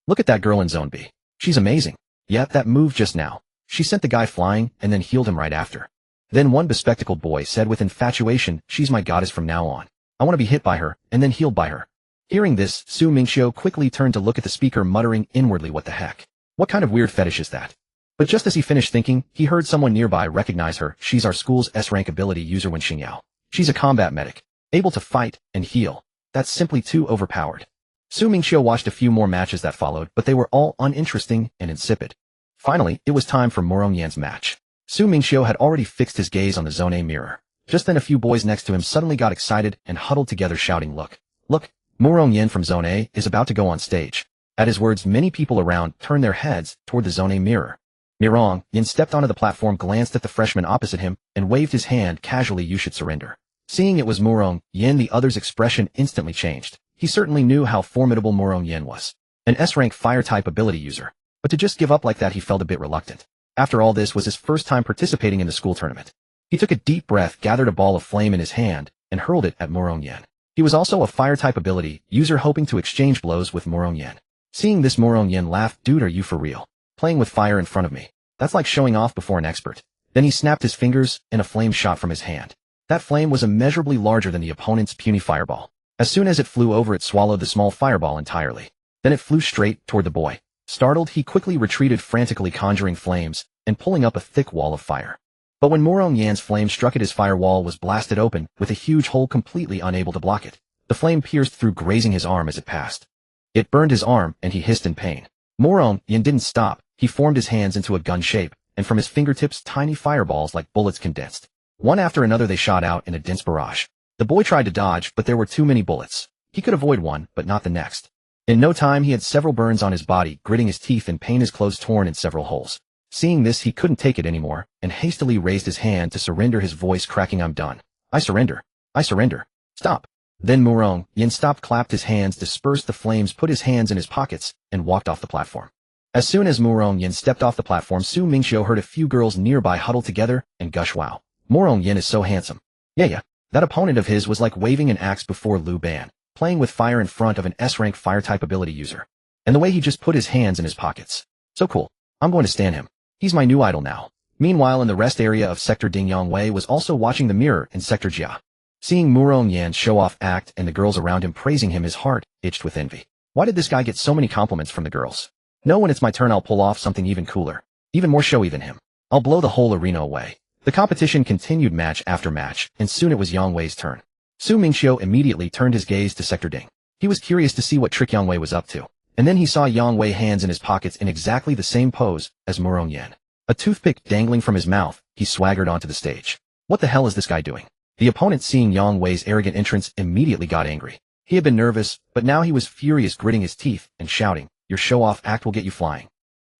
Look at that girl in Zone B. She's amazing. Yeah, that move just now. She sent the guy flying and then healed him right after. Then one bespectacled boy said with infatuation, "She's my goddess from now on. I want to be hit by her and then healed by her." Hearing this, Su Mingqiu quickly turned to look at the speaker, muttering inwardly, "What the heck? What kind of weird fetish is that?" But just as he finished thinking, he heard someone nearby recognize her. "She's our school's S-rank ability user, Wen Xingyao. She's a combat medic, able to fight and heal. That's simply too overpowered." Su Mingqiu watched a few more matches that followed, but they were all uninteresting and insipid. Finally, it was time for Murong Yan's match. Su Mingqiu had already fixed his gaze on the Zone A mirror. Just then a few boys next to him suddenly got excited and huddled together, shouting, Look, Murong Yan from Zone A is about to go on stage." At his words, many people around turned their heads toward the Zone A mirror. Murong Yan stepped onto the platform, glanced at the freshman opposite him, and waved his hand casually, "You should surrender." Seeing it was Murong Yan, the other's expression instantly changed. He certainly knew how formidable Murong Yan was. An S-rank fire-type ability user. But to just give up like that, he felt a bit reluctant. After all, this was his first time participating in the school tournament. He took a deep breath, gathered a ball of flame in his hand, and hurled it at Murong Yan. He was also a fire-type ability user, hoping to exchange blows with Murong Yan. Seeing this, Murong Yan laughed. "Dude, are you for real? Playing with fire in front of me? That's like showing off before an expert." Then he snapped his fingers, and a flame shot from his hand. That flame was immeasurably larger than the opponent's puny fireball. As soon as it flew over, it swallowed the small fireball entirely. Then it flew straight toward the boy. Startled, he quickly retreated, frantically conjuring flames and pulling up a thick wall of fire. But when Murong Yan's flame struck it, his firewall was blasted open, with a huge hole completely unable to block it. The flame pierced through, grazing his arm as it passed. It burned his arm, and he hissed in pain. Murong Yan didn't stop. He formed his hands into a gun shape, and from his fingertips, tiny fireballs like bullets condensed. One after another, they shot out in a dense barrage. The boy tried to dodge, but there were too many bullets. He could avoid one, but not the next. In no time, he had several burns on his body, gritting his teeth in pain, his clothes torn in several holes. Seeing this, he couldn't take it anymore, and hastily raised his hand to surrender, his voice cracking, "I'm done. I surrender. I surrender. Stop." Then Murong Yan stopped, clapped his hands, dispersed the flames, put his hands in his pockets, and walked off the platform. As soon as Murong Yan stepped off the platform, Su Mingqiu heard a few girls nearby huddle together and gush, "Wow. Murong Yan is so handsome. Yeah. That opponent of his was like waving an axe before Liu Ban, playing with fire in front of an S-rank fire-type ability user. And the way he just put his hands in his pockets. So cool. I'm going to stan him. He's my new idol now." Meanwhile, in the rest area of Sector Ding, Yang Wei was also watching the mirror in Sector Jia. Seeing Murong Yan's show-off act and the girls around him praising him, his heart itched with envy. Why did this guy get so many compliments from the girls? No, when it's my turn, I'll pull off something even cooler, even more showy than him. I'll blow the whole arena away. The competition continued match after match, and soon it was Yang Wei's turn. Su Mingqiu immediately turned his gaze to Sector Ding. He was curious to see what trick Yang Wei was up to. And then he saw Yang Wei, hands in his pockets in exactly the same pose as Murong Yan. A toothpick dangling from his mouth, he swaggered onto the stage. What the hell is this guy doing? The opponent, seeing Yang Wei's arrogant entrance, immediately got angry. He had been nervous, but now he was furious, gritting his teeth and shouting, "Your show-off act will get you flying."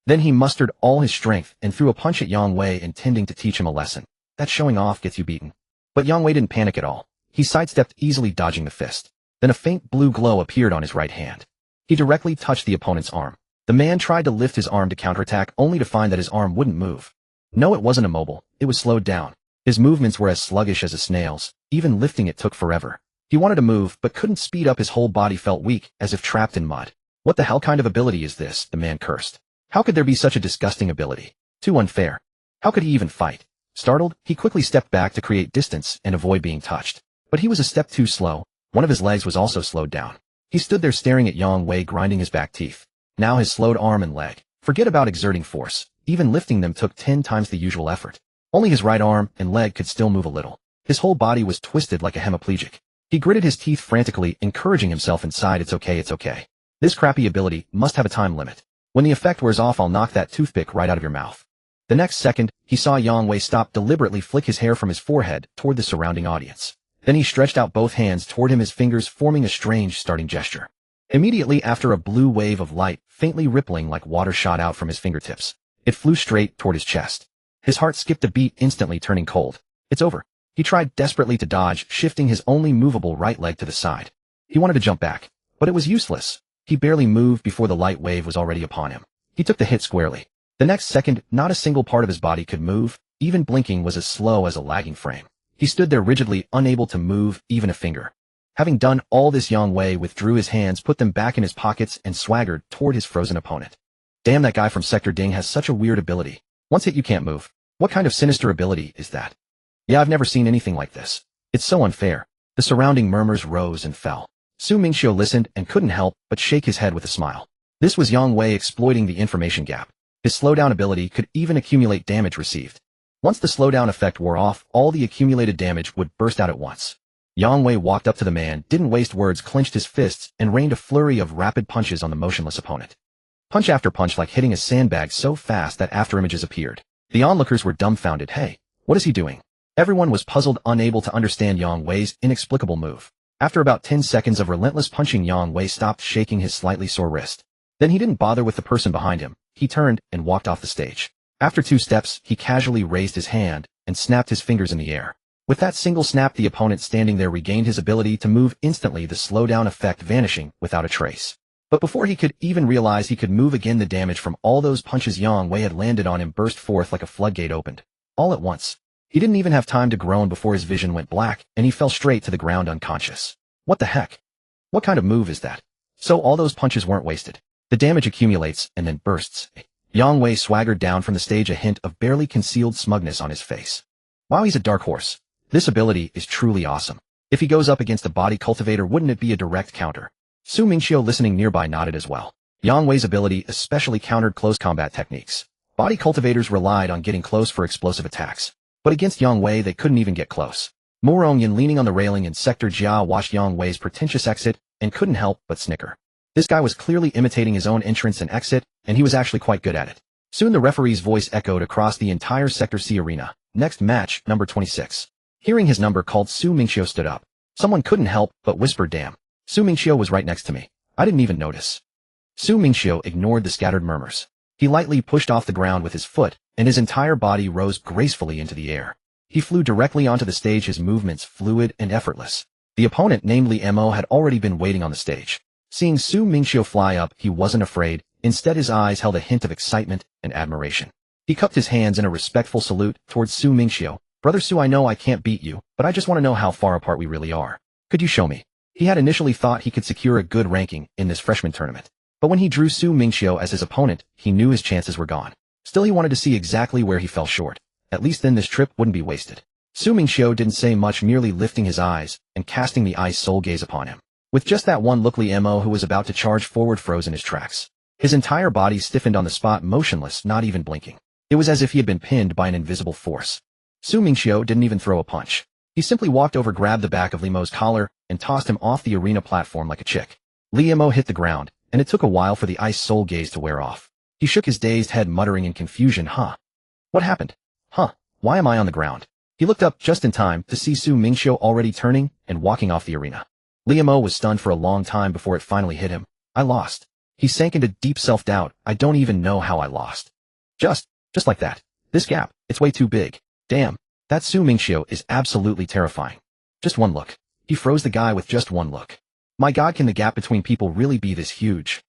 Then he mustered all his strength and threw a punch at Yang Wei, intending to teach him a lesson. That showing off gets you beaten. But Yang Wei didn't panic at all. He sidestepped, easily dodging the fist. Then a faint blue glow appeared on his right hand. He directly touched the opponent's arm. The man tried to lift his arm to counterattack, only to find that his arm wouldn't move. No, it wasn't immobile. It was slowed down. His movements were as sluggish as a snail's. Even lifting it took forever. He wanted to move, but couldn't speed up. His whole body felt weak, as if trapped in mud. What the hell kind of ability is this? The man cursed. How could there be such a disgusting ability? Too unfair. How could he even fight? Startled, he quickly stepped back to create distance and avoid being touched. But he was a step too slow. One of his legs was also slowed down. He stood there staring at Yang Wei, grinding his back teeth. Now his slowed arm and leg. Forget about exerting force. Even lifting them took 10 times the usual effort. Only his right arm and leg could still move a little. His whole body was twisted like a hemiplegic. He gritted his teeth frantically, encouraging himself inside, "It's okay, it's okay. This crappy ability must have a time limit. When the effect wears off, I'll knock that toothpick right out of your mouth." The next second, he saw Yang Wei stop, deliberately flick his hair from his forehead toward the surrounding audience. Then he stretched out both hands toward him, his fingers forming a strange starting gesture. Immediately after, a blue wave of light, faintly rippling like water, shot out from his fingertips. It flew straight toward his chest. His heart skipped a beat, instantly turning cold. It's over. He tried desperately to dodge, shifting his only movable right leg to the side. He wanted to jump back, but it was useless. He barely moved before the light wave was already upon him. He took the hit squarely. The next second, not a single part of his body could move. Even blinking was as slow as a lagging frame. He stood there rigidly, unable to move even a finger. Having done all this, Yang Wei withdrew his hands, put them back in his pockets, and swaggered toward his frozen opponent. Damn, that guy from Sector Ding has such a weird ability. Once hit, you can't move. What kind of sinister ability is that? Yeah, I've never seen anything like this. It's so unfair. The surrounding murmurs rose and fell. Su Mingqiu listened and couldn't help but shake his head with a smile. This was Yang Wei exploiting the information gap. His slowdown ability could even accumulate damage received. Once the slowdown effect wore off, all the accumulated damage would burst out at once. Yang Wei walked up to the man, didn't waste words, clenched his fists, and rained a flurry of rapid punches on the motionless opponent. Punch after punch, like hitting a sandbag, so fast that afterimages appeared. The onlookers were dumbfounded. Hey, what is he doing? Everyone was puzzled, unable to understand Yang Wei's inexplicable move. After about 10 seconds of relentless punching, Yang Wei stopped, shaking his slightly sore wrist. Then he didn't bother with the person behind him. He turned and walked off the stage. After 2 steps, he casually raised his hand and snapped his fingers in the air. With that single snap, the opponent standing there regained his ability to move instantly, the slowdown effect vanishing without a trace. But before he could even realize he could move again, the damage from all those punches Yang Wei had landed on him burst forth like a floodgate opened. All at once. He didn't even have time to groan before his vision went black, and he fell straight to the ground unconscious. What the heck? What kind of move is that? So all those punches weren't wasted. The damage accumulates and then bursts. Yang Wei swaggered down from the stage, a hint of barely concealed smugness on his face. Wow, he's a dark horse. This ability is truly awesome. If he goes up against a body cultivator, wouldn't it be a direct counter? Su Mingqiu, listening nearby, nodded as well. Yang Wei's ability especially countered close combat techniques. Body cultivators relied on getting close for explosive attacks. But against Yang Wei, they couldn't even get close. Murong Yin, leaning on the railing in Sector Jia, watched Yang Wei's pretentious exit and couldn't help but snicker. This guy was clearly imitating his own entrance and exit, and he was actually quite good at it. Soon the referee's voice echoed across the entire Sector C arena. Next match, number 26. Hearing his number called, Su Mingqiu stood up. Someone couldn't help but whisper, damn. Su Mingqiu was right next to me. I didn't even notice. Su Mingqiu ignored the scattered murmurs. He lightly pushed off the ground with his foot, and his entire body rose gracefully into the air. He flew directly onto the stage, his movements fluid and effortless. The opponent, namely Mo, had already been waiting on the stage. Seeing Su Mingqiu fly up, he wasn't afraid. Instead, his eyes held a hint of excitement and admiration. He cupped his hands in a respectful salute towards Su Mingqiu. Brother Su, I know I can't beat you, but I just want to know how far apart we really are. Could you show me? He had initially thought he could secure a good ranking in this freshman tournament. But when he drew Su Mingqiu as his opponent, he knew his chances were gone. Still, he wanted to see exactly where he fell short. At least then this trip wouldn't be wasted. Su Mingqiu didn't say much, merely lifting his eyes and casting the ice soul gaze upon him. With just that one look, Mo, who was about to charge forward, froze in his tracks. His entire body stiffened on the spot, motionless, not even blinking. It was as if he had been pinned by an invisible force. Su Mingqiu didn't even throw a punch. He simply walked over, grabbed the back of Mo's collar, and tossed him off the arena platform like a chick. Mo hit the ground, and it took a while for the ice soul gaze to wear off. He shook his dazed head, muttering in confusion, huh? What happened? Huh? Why am I on the ground? He looked up just in time to see Su Mingqiu already turning and walking off the arena. Mo was stunned for a long time before it finally hit him. I lost. He sank into deep self-doubt. I don't even know how I lost. Just like that. This gap, it's way too big. Damn, that Su Mingqiu is absolutely terrifying. Just one look. He froze the guy with just one look. My God, can the gap between people really be this huge?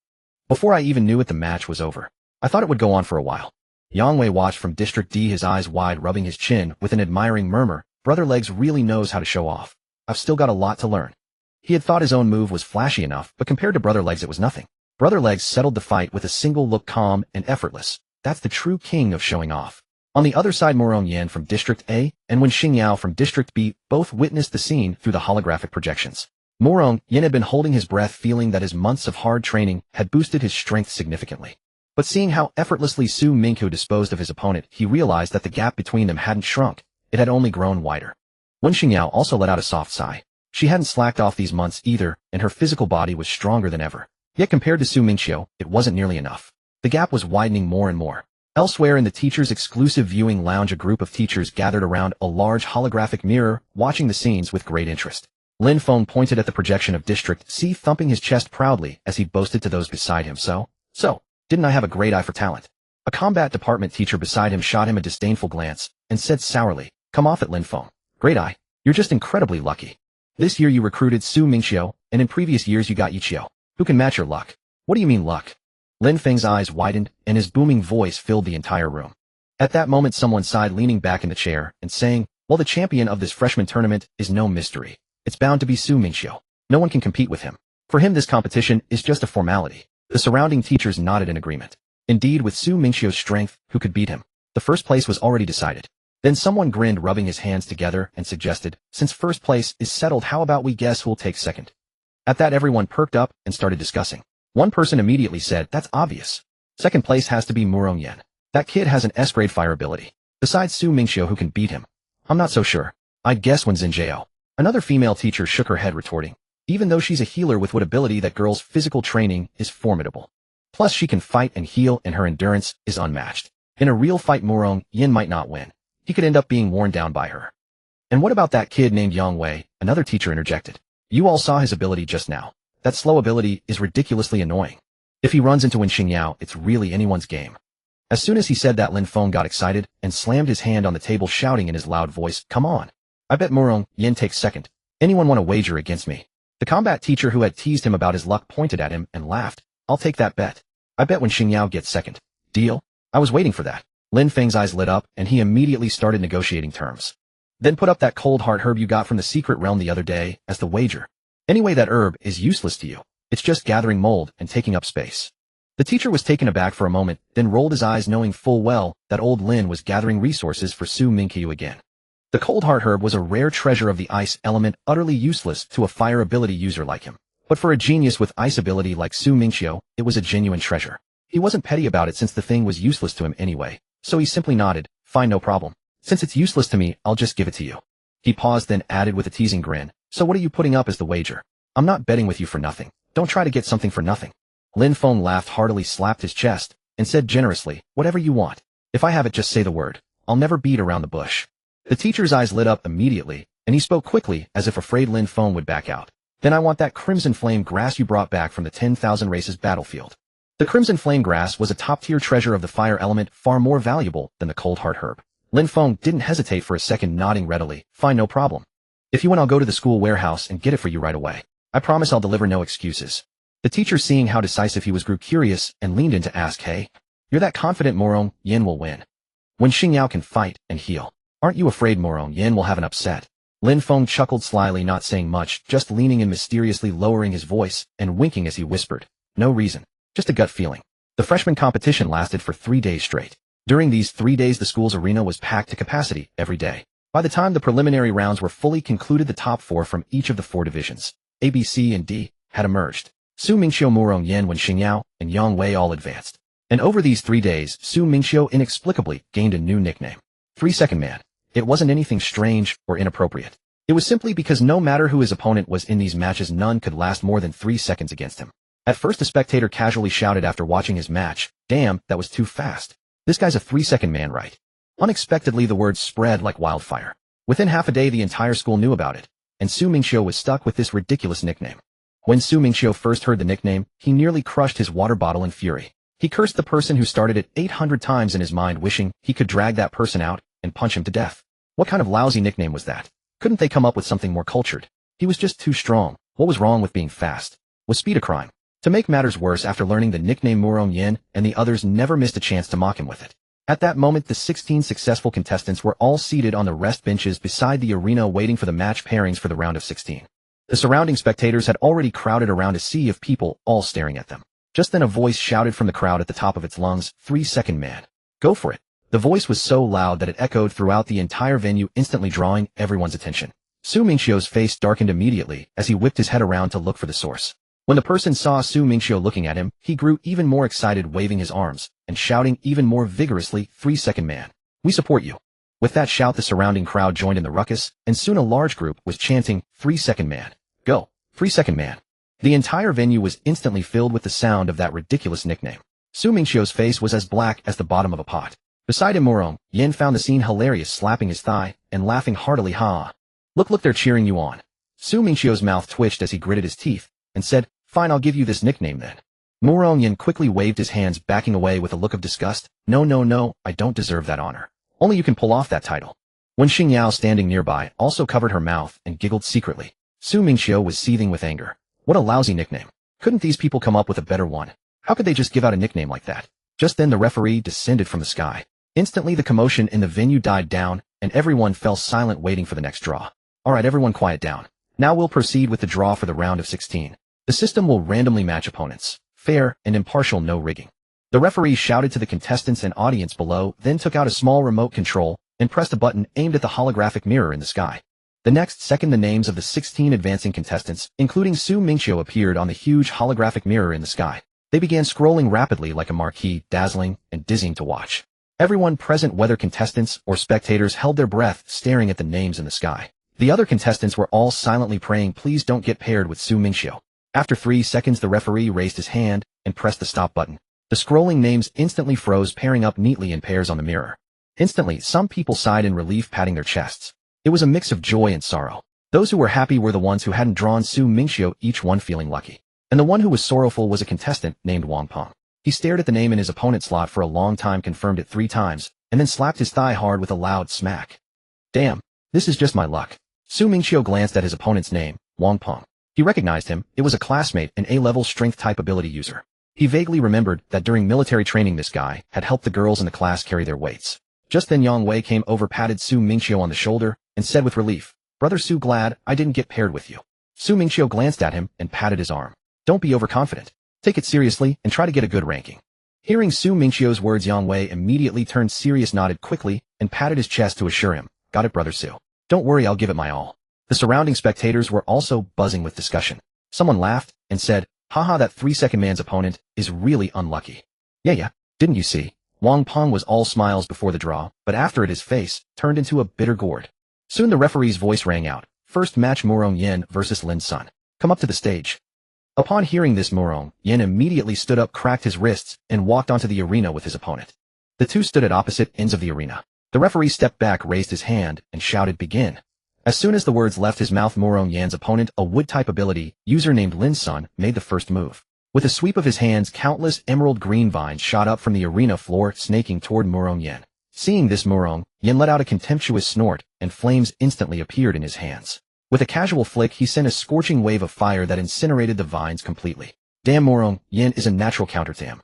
Before I even knew it, the match was over. I thought it would go on for a while. Yang Wei watched from District D, his eyes wide, rubbing his chin with an admiring murmur. Brother Legs really knows how to show off. I've still got a lot to learn. He had thought his own move was flashy enough, but compared to Brother Legs, it was nothing. Brother Legs settled the fight with a single look, calm and effortless. That's the true king of showing off. On the other side, Murong Yan from District A and Wen Xingyao from District B both witnessed the scene through the holographic projections. Murong Yan had been holding his breath, feeling that his months of hard training had boosted his strength significantly. But seeing how effortlessly Su Mingqiu disposed of his opponent, he realized that the gap between them hadn't shrunk. It had only grown wider. Wen Xingyao also let out a soft sigh. She hadn't slacked off these months either, and her physical body was stronger than ever. Yet compared to Su Mingqiu, it wasn't nearly enough. The gap was widening more and more. Elsewhere in the teacher's exclusive viewing lounge, a group of teachers gathered around a large holographic mirror, watching the scenes with great interest. Lin Feng pointed at the projection of District C, thumping his chest proudly as he boasted to those beside him. So, didn't I have a great eye for talent? A combat department teacher beside him shot him a disdainful glance and said sourly, come off it, Lin Feng. Great eye. You're just incredibly lucky. This year you recruited Su Mingqiu, and in previous years you got Yiqiu. Who can match your luck? What do you mean luck? Lin Feng's eyes widened, and his booming voice filled the entire room. At that moment someone sighed, leaning back in the chair and saying, well, the champion of this freshman tournament is no mystery. It's bound to be Su Mingqiu. No one can compete with him. For him this competition is just a formality. The surrounding teachers nodded in agreement. Indeed, with Su Mingqiu's strength, who could beat him? The first place was already decided. Then someone grinned, rubbing his hands together, and suggested, since first place is settled, how about we guess who'll take second? At that everyone perked up and started discussing. One person immediately said, that's obvious. Second place has to be Murong Yan. That kid has an S-grade fire ability. Besides Su Mingqiu, who can beat him? I'm not so sure. I'd guess Wen Xinjiao. Another female teacher shook her head, retorting, even though she's a healer with what ability, that girl's physical training is formidable. Plus she can fight and heal, and her endurance is unmatched. In a real fight Murong Yan might not win. He could end up being worn down by her. And what about that kid named Yang Wei? Another teacher interjected. You all saw his ability just now. That slow ability is ridiculously annoying. If he runs into Wen Xinjiao, it's really anyone's game. As soon as he said that, Lin Feng got excited and slammed his hand on the table, shouting in his loud voice, come on. I bet Murong Yan takes second. Anyone want to wager against me? The combat teacher who had teased him about his luck pointed at him and laughed. I'll take that bet. I bet Wen Xinjiao gets second. Deal? I was waiting for that. Lin Feng's eyes lit up, and he immediately started negotiating terms. Then put up that cold heart herb you got from the secret realm the other day as the wager. Anyway, that herb is useless to you. It's just gathering mold and taking up space. The teacher was taken aback for a moment, then rolled his eyes, knowing full well that old Lin was gathering resources for Su Mingqiu again. The cold heart herb was a rare treasure of the ice element, utterly useless to a fire ability user like him. But for a genius with ice ability like Su Mingqiu, it was a genuine treasure. He wasn't petty about it since the thing was useless to him anyway, so he simply nodded, fine, no problem. Since it's useless to me, I'll just give it to you. He paused, then added with a teasing grin, so what are you putting up as the wager? I'm not betting with you for nothing. Don't try to get something for nothing. Lin Feng laughed heartily, slapped his chest, and said generously, whatever you want. If I have it, just say the word. I'll never beat around the bush. The teacher's eyes lit up immediately, and he spoke quickly as if afraid Lin Feng would back out. Then I want that crimson flame grass you brought back from the 10,000 races battlefield. The crimson flame grass was a top-tier treasure of the fire element, far more valuable than the cold heart herb. Lin Feng didn't hesitate for a second, nodding readily, fine, no problem. If you want, I'll go to the school warehouse and get it for you right away. I promise I'll deliver, no excuses. The teacher, seeing how decisive he was, grew curious and leaned in to ask, hey, you're that confident Murong Yan will win? Wen Xinjiao can fight and heal. Aren't you afraid Murong Yan will have an upset? Lin Feng chuckled slyly, not saying much, just leaning in, mysteriously lowering his voice and winking as he whispered, no reason, just a gut feeling. The freshman competition lasted for 3 days straight. During these 3 days the school's arena was packed to capacity every day. By the time the preliminary rounds were fully concluded, the top 4 from each of the 4 divisions, A, B, C, and D, had emerged. Su Mingqiu, Murong Yan, Wen Xinjiao, and Yang Wei all advanced. And over these 3 days, Su Mingqiu inexplicably gained a new nickname. 3-second man. It wasn't anything strange or inappropriate. It was simply because no matter who his opponent was in these matches, none could last more than 3 seconds against him. At first a spectator casually shouted after watching his match, damn, that was too fast. This guy's a 3-second man, right? Unexpectedly the word spread like wildfire. Within half a day the entire school knew about it, and Su Mingqiu was stuck with this ridiculous nickname. When Su Mingqiu first heard the nickname, he nearly crushed his water bottle in fury. He cursed the person who started it 800 times in his mind, wishing he could drag that person out and punch him to death. What kind of lousy nickname was that? Couldn't they come up with something more cultured? He was just too strong. What was wrong with being fast? Was speed a crime? To make matters worse, after learning the nickname, Murong Yan and the others never missed a chance to mock him with it. At that moment the 16 successful contestants were all seated on the rest benches beside the arena, waiting for the match pairings for the round of 16. The surrounding spectators had already crowded around a sea of people, all staring at them. Just then a voice shouted from the crowd at the top of its lungs, 3-second man. Go for it. The voice was so loud that it echoed throughout the entire venue, instantly drawing everyone's attention. Su Mingqiu's face darkened immediately as he whipped his head around to look for the source. When the person saw Su Mingqiu looking at him, he grew even more excited, waving his arms and shouting even more vigorously, 3-second man. We support you. With that shout the surrounding crowd joined in the ruckus, and soon a large group was chanting, 3-second man. Go, 3-second man. The entire venue was instantly filled with the sound of that ridiculous nickname. Su Mingqiu's face was as black as the bottom of a pot. Beside him Murong Yan found the scene hilarious, slapping his thigh and laughing heartily. Ha! Look, they're cheering you on. Su Mingqiu's mouth twitched as he gritted his teeth, and said, "Fine, I'll give you this nickname then." Murong Yin quickly waved his hands, backing away with a look of disgust. "No, no, no, I don't deserve that honor. Only you can pull off that title." When Xingyao, standing nearby, also covered her mouth and giggled secretly. Su Mingqiu was seething with anger. What a lousy nickname. Couldn't these people come up with a better one? How could they just give out a nickname like that? Just then the referee descended from the sky. Instantly the commotion in the venue died down, and everyone fell silent waiting for the next draw. Alright, everyone quiet down. Now we'll proceed with the draw for the round of 16. The system will randomly match opponents. Fair and impartial, no rigging. The referee shouted to the contestants and audience below, then took out a small remote control and pressed a button aimed at the holographic mirror in the sky. The next second the names of the 16 advancing contestants, including Su Mingqiu, appeared on the huge holographic mirror in the sky. They began scrolling rapidly like a marquee, dazzling and dizzying to watch. Everyone present, whether contestants or spectators, held their breath, staring at the names in the sky. The other contestants were all silently praying, "Please don't get paired with Su Mingqiu." After 3 seconds the referee raised his hand and pressed the stop button. The scrolling names instantly froze, pairing up neatly in pairs on the mirror. Instantly, some people sighed in relief, patting their chests. It was a mix of joy and sorrow. Those who were happy were the ones who hadn't drawn Su Mingqiu, each one feeling lucky. And the one who was sorrowful was a contestant named Wang Peng. He stared at the name in his opponent's slot for a long time, confirmed it 3 times, and then slapped his thigh hard with a loud smack. "Damn, this is just my luck." Su Mingqiu glanced at his opponent's name, Wang Peng. He recognized him. It was a classmate, an A-level strength-type ability user. He vaguely remembered that during military training this guy had helped the girls in the class carry their weights. Just then Yang Wei came over, patted Su Mingqiu on the shoulder, and said with relief, "Brother Su, glad I didn't get paired with you." Su Mingqiu glanced at him and patted his arm. "Don't be overconfident. Take it seriously and try to get a good ranking." Hearing Su Mingqiu's words, Yang Wei immediately turned serious, nodded quickly, and patted his chest to assure him, "Got it, Brother Su. Don't worry, I'll give it my all." The surrounding spectators were also buzzing with discussion. Someone laughed and said, "Haha, that 3-second man's opponent is really unlucky." Yeah, didn't you see? Wang Peng was all smiles before the draw, but after it his face turned into a bitter gourd. Soon the referee's voice rang out. "First match, Murong Yin versus Lin Sun. Come up to the stage." Upon hearing this, Murong Yin immediately stood up, cracked his wrists, and walked onto the arena with his opponent. The two stood at opposite ends of the arena. The referee stepped back, raised his hand, and shouted, "Begin." As soon as the words left his mouth, Murong Yin's opponent, a wood-type ability user named Lin Sun, made the first move. With a sweep of his hands, countless emerald green vines shot up from the arena floor, snaking toward Murong Yin. Seeing this, Murong Yin let out a contemptuous snort, and flames instantly appeared in his hands. With a casual flick, he sent a scorching wave of fire that incinerated the vines completely. Damn, Murong Yin is a natural counter to him.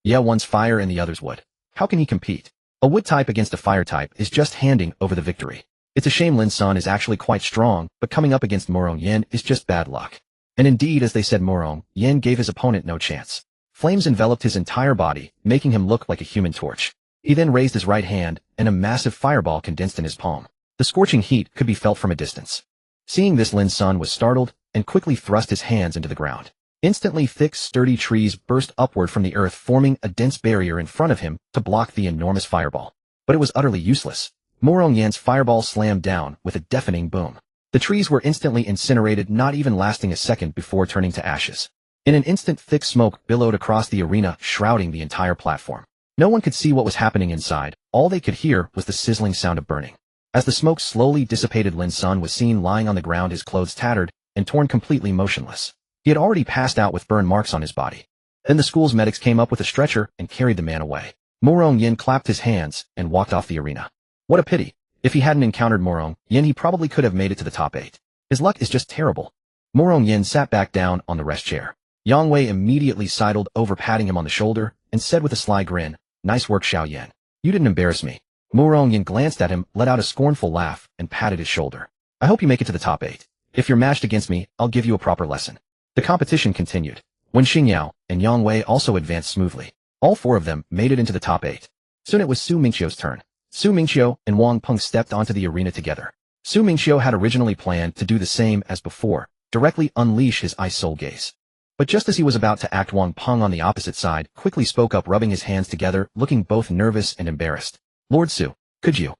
Yeah, one's fire and the other's wood. How can he compete? A wood type against a fire type is just handing over the victory. It's a shame Lin Sun is actually quite strong, but coming up against Murong Yin is just bad luck. And indeed, as they said, Murong Yin gave his opponent no chance. Flames enveloped his entire body, making him look like a human torch. He then raised his right hand, and a massive fireball condensed in his palm. The scorching heat could be felt from a distance. Seeing this, Lin Sun was startled, and quickly thrust his hands into the ground. Instantly, thick, sturdy trees burst upward from the earth, forming a dense barrier in front of him to block the enormous fireball. But it was utterly useless. Murong Yin's fireball slammed down with a deafening boom. The trees were instantly incinerated, not even lasting a second before turning to ashes. In an instant, thick smoke billowed across the arena, shrouding the entire platform. No one could see what was happening inside. All they could hear was the sizzling sound of burning. As the smoke slowly dissipated, Lin Sun was seen lying on the ground, his clothes tattered and torn, completely motionless. He had already passed out with burn marks on his body. Then the school's medics came up with a stretcher and carried the man away. Murong Yin clapped his hands and walked off the arena. What a pity. If he hadn't encountered Murong Yin, he probably could have made it to the top 8. His luck is just terrible. Murong Yin sat back down on the rest chair. Yang Wei immediately sidled over, patting him on the shoulder, and said with a sly grin, "Nice work, Xiao Yan. You didn't embarrass me." Murong Yin glanced at him, let out a scornful laugh, and patted his shoulder. "I hope you make it to the top 8. If you're matched against me, I'll give you a proper lesson." The competition continued. Wen Xingyao and Yang Wei also advanced smoothly. All 4 of them made it into the top 8. Soon it was Su Mingqiu's turn. Su Mingqiu and Wang Peng stepped onto the arena together. Su Mingqiu had originally planned to do the same as before, directly unleash his ice soul gaze. But just as he was about to act, Wang Peng on the opposite side quickly spoke up, rubbing his hands together, looking both nervous and embarrassed. "Lord Su, could you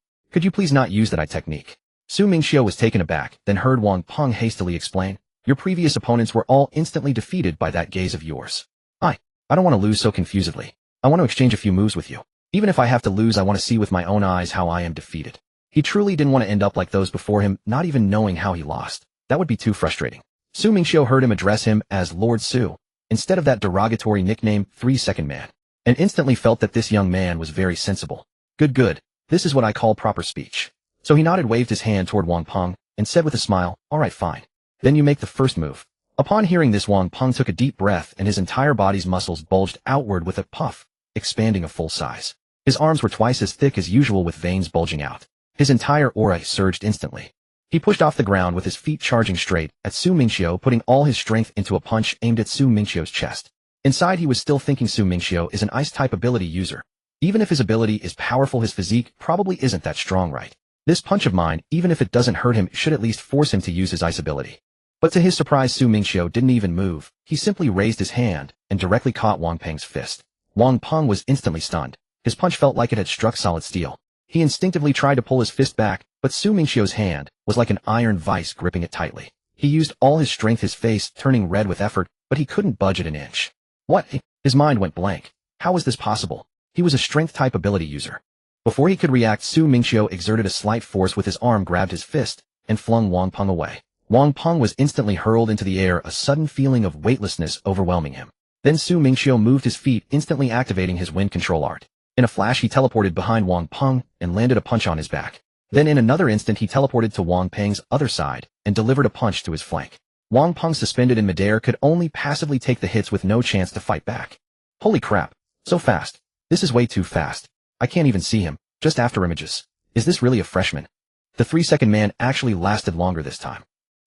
please not use that technique?" Su Mingqiu was taken aback, then heard Wang Peng hastily explain, "Your previous opponents were all instantly defeated by that gaze of yours. I don't want to lose so confusedly. I want to exchange a few moves with you. Even if I have to lose, I want to see with my own eyes how I am defeated." He truly didn't want to end up like those before him, not even knowing how he lost. That would be too frustrating. Su Mingqiu heard him address him as Lord Su, instead of that derogatory nickname 3-second man, and instantly felt that this young man was very sensible. Good. This is what I call proper speech. So he nodded, waved his hand toward Wang Peng, and said with a smile, all right, fine. Then you make the first move. Upon hearing this, Wang Peng took a deep breath and his entire body's muscles bulged outward with a puff, expanding a full size. His arms were twice as thick as usual with veins bulging out. His entire aura surged instantly. He pushed off the ground with his feet charging straight at Su Mingqiu, putting all his strength into a punch aimed at Su Mingqiu's chest. Inside he was still thinking Su Mingqiu is an ice-type ability user. Even if his ability is powerful, his physique probably isn't that strong, right? This punch of mine, even if it doesn't hurt him, should at least force him to use his ice ability. But to his surprise, Su Mingqiu didn't even move. He simply raised his hand and directly caught Wang Peng's fist. Wang Peng was instantly stunned. His punch felt like it had struck solid steel. He instinctively tried to pull his fist back, but Su Mingqiu's hand was like an iron vice gripping it tightly. He used all his strength, his face turning red with effort, but he couldn't budge it an inch. What? His mind went blank. How was this possible? He was a strength-type ability user. Before he could react, Su Mingqiu exerted a slight force with his arm, grabbed his fist, and flung Wang Peng away. Wang Peng was instantly hurled into the air, a sudden feeling of weightlessness overwhelming him. Then Su Mingqiu moved his feet, instantly activating his wind control art. In a flash, he teleported behind Wang Peng and landed a punch on his back. Then in another instant, he teleported to Wang Peng's other side and delivered a punch to his flank. Wang Peng, suspended in midair, could only passively take the hits with no chance to fight back. Holy crap. So fast. This is way too fast. I can't even see him. Just after images. Is this really a freshman? The 3-second man actually lasted longer this time.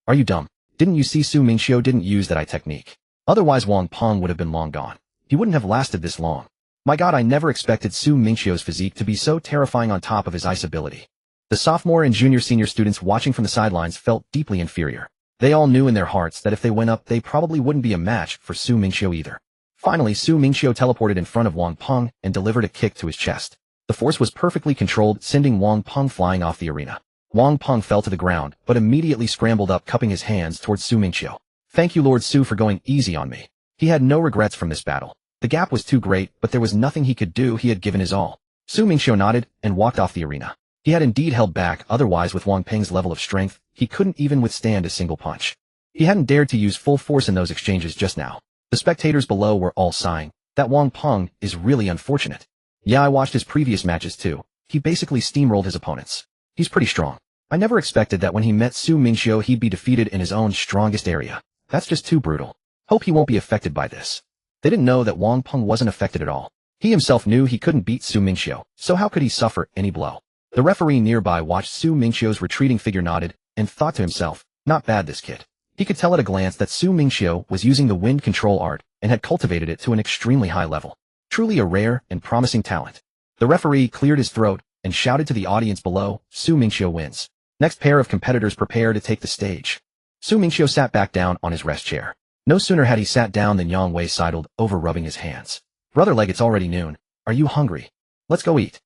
Are you dumb? Didn't you see Su Mingqiu didn't use that eye technique? Otherwise Wang Peng would have been long gone. He wouldn't have lasted this long. My god, I never expected Su Mingqiu's physique to be so terrifying on top of his ice ability. The sophomore and senior students watching from the sidelines felt deeply inferior. They all knew in their hearts that if they went up, they probably wouldn't be a match for Su Mingqiu either. Finally, Su Mingqiu teleported in front of Wang Peng and delivered a kick to his chest. The force was perfectly controlled, sending Wang Peng flying off the arena. Wang Peng fell to the ground, but immediately scrambled up, cupping his hands towards Su Mingqiu. Thank you, Lord Su, for going easy on me. He had no regrets from this battle. The gap was too great, but there was nothing he could do. He had given his all. Su Mingqiu nodded and walked off the arena. He had indeed held back, otherwise with Wang Peng's level of strength, he couldn't even withstand a single punch. He hadn't dared to use full force in those exchanges just now. The spectators below were all sighing. That Wang Peng is really unfortunate. Yeah, I watched his previous matches too. He basically steamrolled his opponents. He's pretty strong. I never expected that when he met Su Mingqiu he'd be defeated in his own strongest area. That's just too brutal. Hope he won't be affected by this. They didn't know that Wang Peng wasn't affected at all. He himself knew he couldn't beat Su Mingqiu, so how could he suffer any blow? The referee nearby watched Su Mingqiu's retreating figure, nodded, and thought to himself, not bad this kid. He could tell at a glance that Su Mingqiu was using the wind control art and had cultivated it to an extremely high level. Truly a rare and promising talent. The referee cleared his throat and shouted to the audience below, Su Mingqiu wins. Next pair of competitors prepare to take the stage. Su Mingqiu sat back down on his rest chair. No sooner had he sat down than Yang Wei sidled over, rubbing his hands. Brother Leg, it's already noon. Are you hungry? Let's go eat.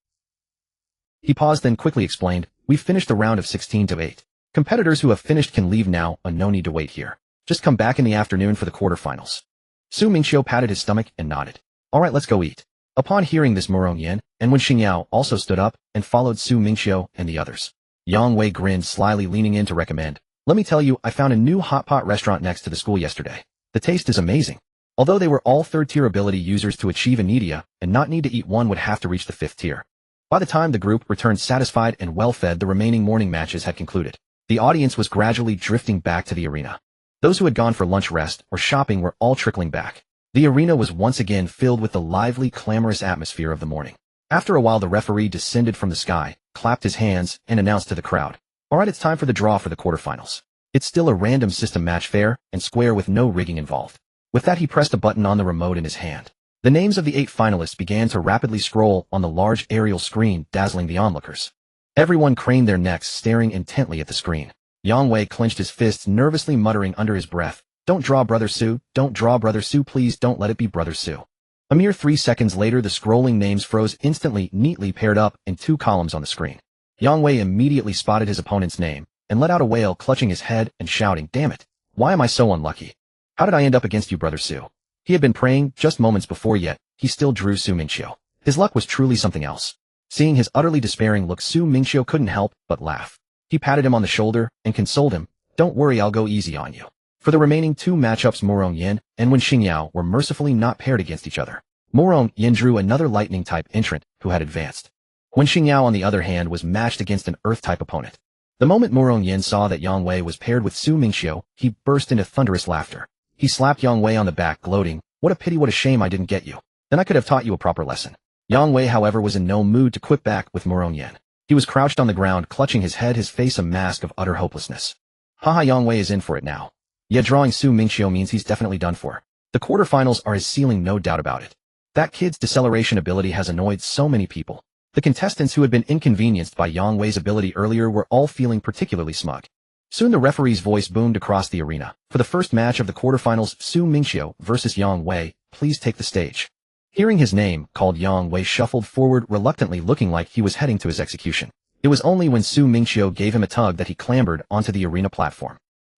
He paused, then quickly explained, we've finished the round of 16 to 8. Competitors who have finished can leave now, no need to wait here. Just come back in the afternoon for the quarterfinals. Su Mingqiu patted his stomach and nodded. All right, let's go eat. Upon hearing this, Murong Yan and Wen Xingyao also stood up and followed Su Mingqiu and the others. Yang Wei grinned slyly, leaning in to recommend. Let me tell you, I found a new hot pot restaurant next to the school yesterday. The taste is amazing. Although they were all 3rd-tier ability users, to achieve Anidia and not need to eat, one would have to reach the 5th tier. By the time the group returned satisfied and well-fed, the remaining morning matches had concluded. The audience was gradually drifting back to the arena. Those who had gone for lunch, rest, or shopping were all trickling back. The arena was once again filled with the lively, clamorous atmosphere of the morning. After a while, the referee descended from the sky, clapped his hands, and announced to the crowd, all right, it's time for the draw for the quarterfinals. It's still a random system match, fair and square with no rigging involved. With that, he pressed a button on the remote in his hand. The names of the 8 finalists began to rapidly scroll on the large aerial screen, dazzling the onlookers. Everyone craned their necks, staring intently at the screen. Yang Wei clenched his fists, nervously muttering under his breath, don't draw, Brother Su, don't draw, Brother Su, please don't let it be Brother Su. A mere 3 seconds later, the scrolling names froze instantly, neatly paired up in 2 columns on the screen. Yang Wei immediately spotted his opponent's name and let out a wail, clutching his head and shouting, damn it, why am I so unlucky? How did I end up against you, Brother Su? He had been praying just moments before, yet he still drew Su Mingqiu. His luck was truly something else. Seeing his utterly despairing look, Su Mingqiu couldn't help but laugh. He patted him on the shoulder and consoled him, Don't worry, I'll go easy on you. For the remaining two matchups, Morong Yin and Wen Xingyao were mercifully not paired against each other. Morong Yin drew another lightning-type entrant who had advanced. Wen Xingyao, on the other hand, was matched against an earth-type opponent. The moment Morong Yin saw that Yang Wei was paired with Su Mingqiu, he burst into thunderous laughter. He slapped Yang Wei on the back, gloating, "What a pity, what a shame I didn't get you. Then I could have taught you a proper lesson." Yang Wei, however, was in no mood to quit back with Morong Yin. He was crouched on the ground, clutching his head, his face a mask of utter hopelessness. Haha, Yang Wei is in for it now. Yeah, drawing Su Mingqiu means he's definitely done for. The quarterfinals are his ceiling, no doubt about it. That kid's deceleration ability has annoyed so many people. The contestants who had been inconvenienced by Yang Wei's ability earlier were all feeling particularly smug. Soon the referee's voice boomed across the arena. For the first match of the quarterfinals, Su Mingqiu versus Yang Wei, please take the stage. Hearing his name called, Yang Wei shuffled forward reluctantly, looking like he was heading to his execution. It was only when Su Mingqiu gave him a tug that he clambered onto the arena platform.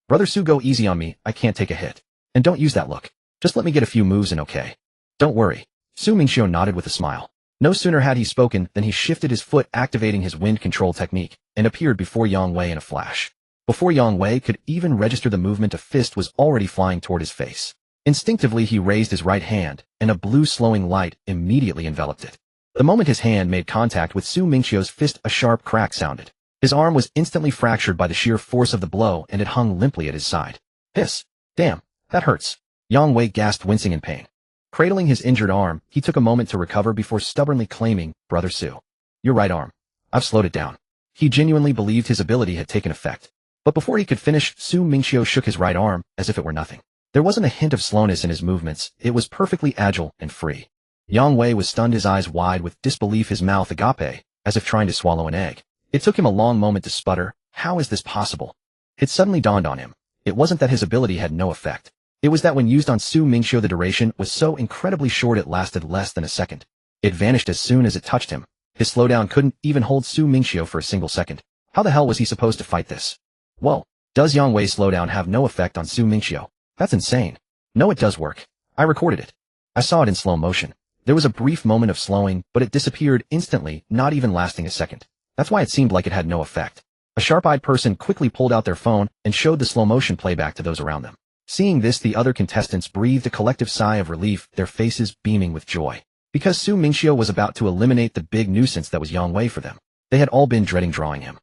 "Brother Su, go easy on me, I can't take a hit. And don't use that look. Just let me get a few moves and okay. Don't worry." Su Mingqiu nodded with a smile. No sooner had he spoken than he shifted his foot, activating his wind control technique, and appeared before Yang Wei in a flash. Before Yang Wei could even register the movement, a fist was already flying toward his face. Instinctively he raised his right hand, and a blue slowing light immediately enveloped it. The moment his hand made contact with Su Mingqiu's fist, a sharp crack sounded. His arm was instantly fractured by the sheer force of the blow, and it hung limply at his side. "Hiss! Damn, that hurts." Yang Wei gasped, wincing in pain. Cradling his injured arm, he took a moment to recover before stubbornly claiming, "Brother Su, your right arm. I've slowed it down." He genuinely believed his ability had taken effect. But before he could finish, Su Mingqiu shook his right arm as if it were nothing. There wasn't a hint of slowness in his movements, it was perfectly agile and free. Yang Wei was stunned, his eyes wide with disbelief, his mouth agape, as if trying to swallow an egg. It took him a long moment to sputter, "How is this possible?" It suddenly dawned on him. It wasn't that his ability had no effect. It was that when used on Su Mingqiu, the duration was so incredibly short it lasted less than a second. It vanished as soon as it touched him. His slowdown couldn't even hold Su Mingqiu for a single second. How the hell was he supposed to fight this? Whoa, does Yang Wei's slowdown have no effect on Su Mingqiu? That's insane. No, it does work. I recorded it. I saw it in slow motion. There was a brief moment of slowing, but it disappeared instantly, not even lasting a second. That's why it seemed like it had no effect. A sharp-eyed person quickly pulled out their phone and showed the slow motion playback to those around them. Seeing this, the other contestants breathed a collective sigh of relief, their faces beaming with joy. Because Su Mingqiu was about to eliminate the big nuisance that was Yang Wei for them. They had all been dreading drawing him.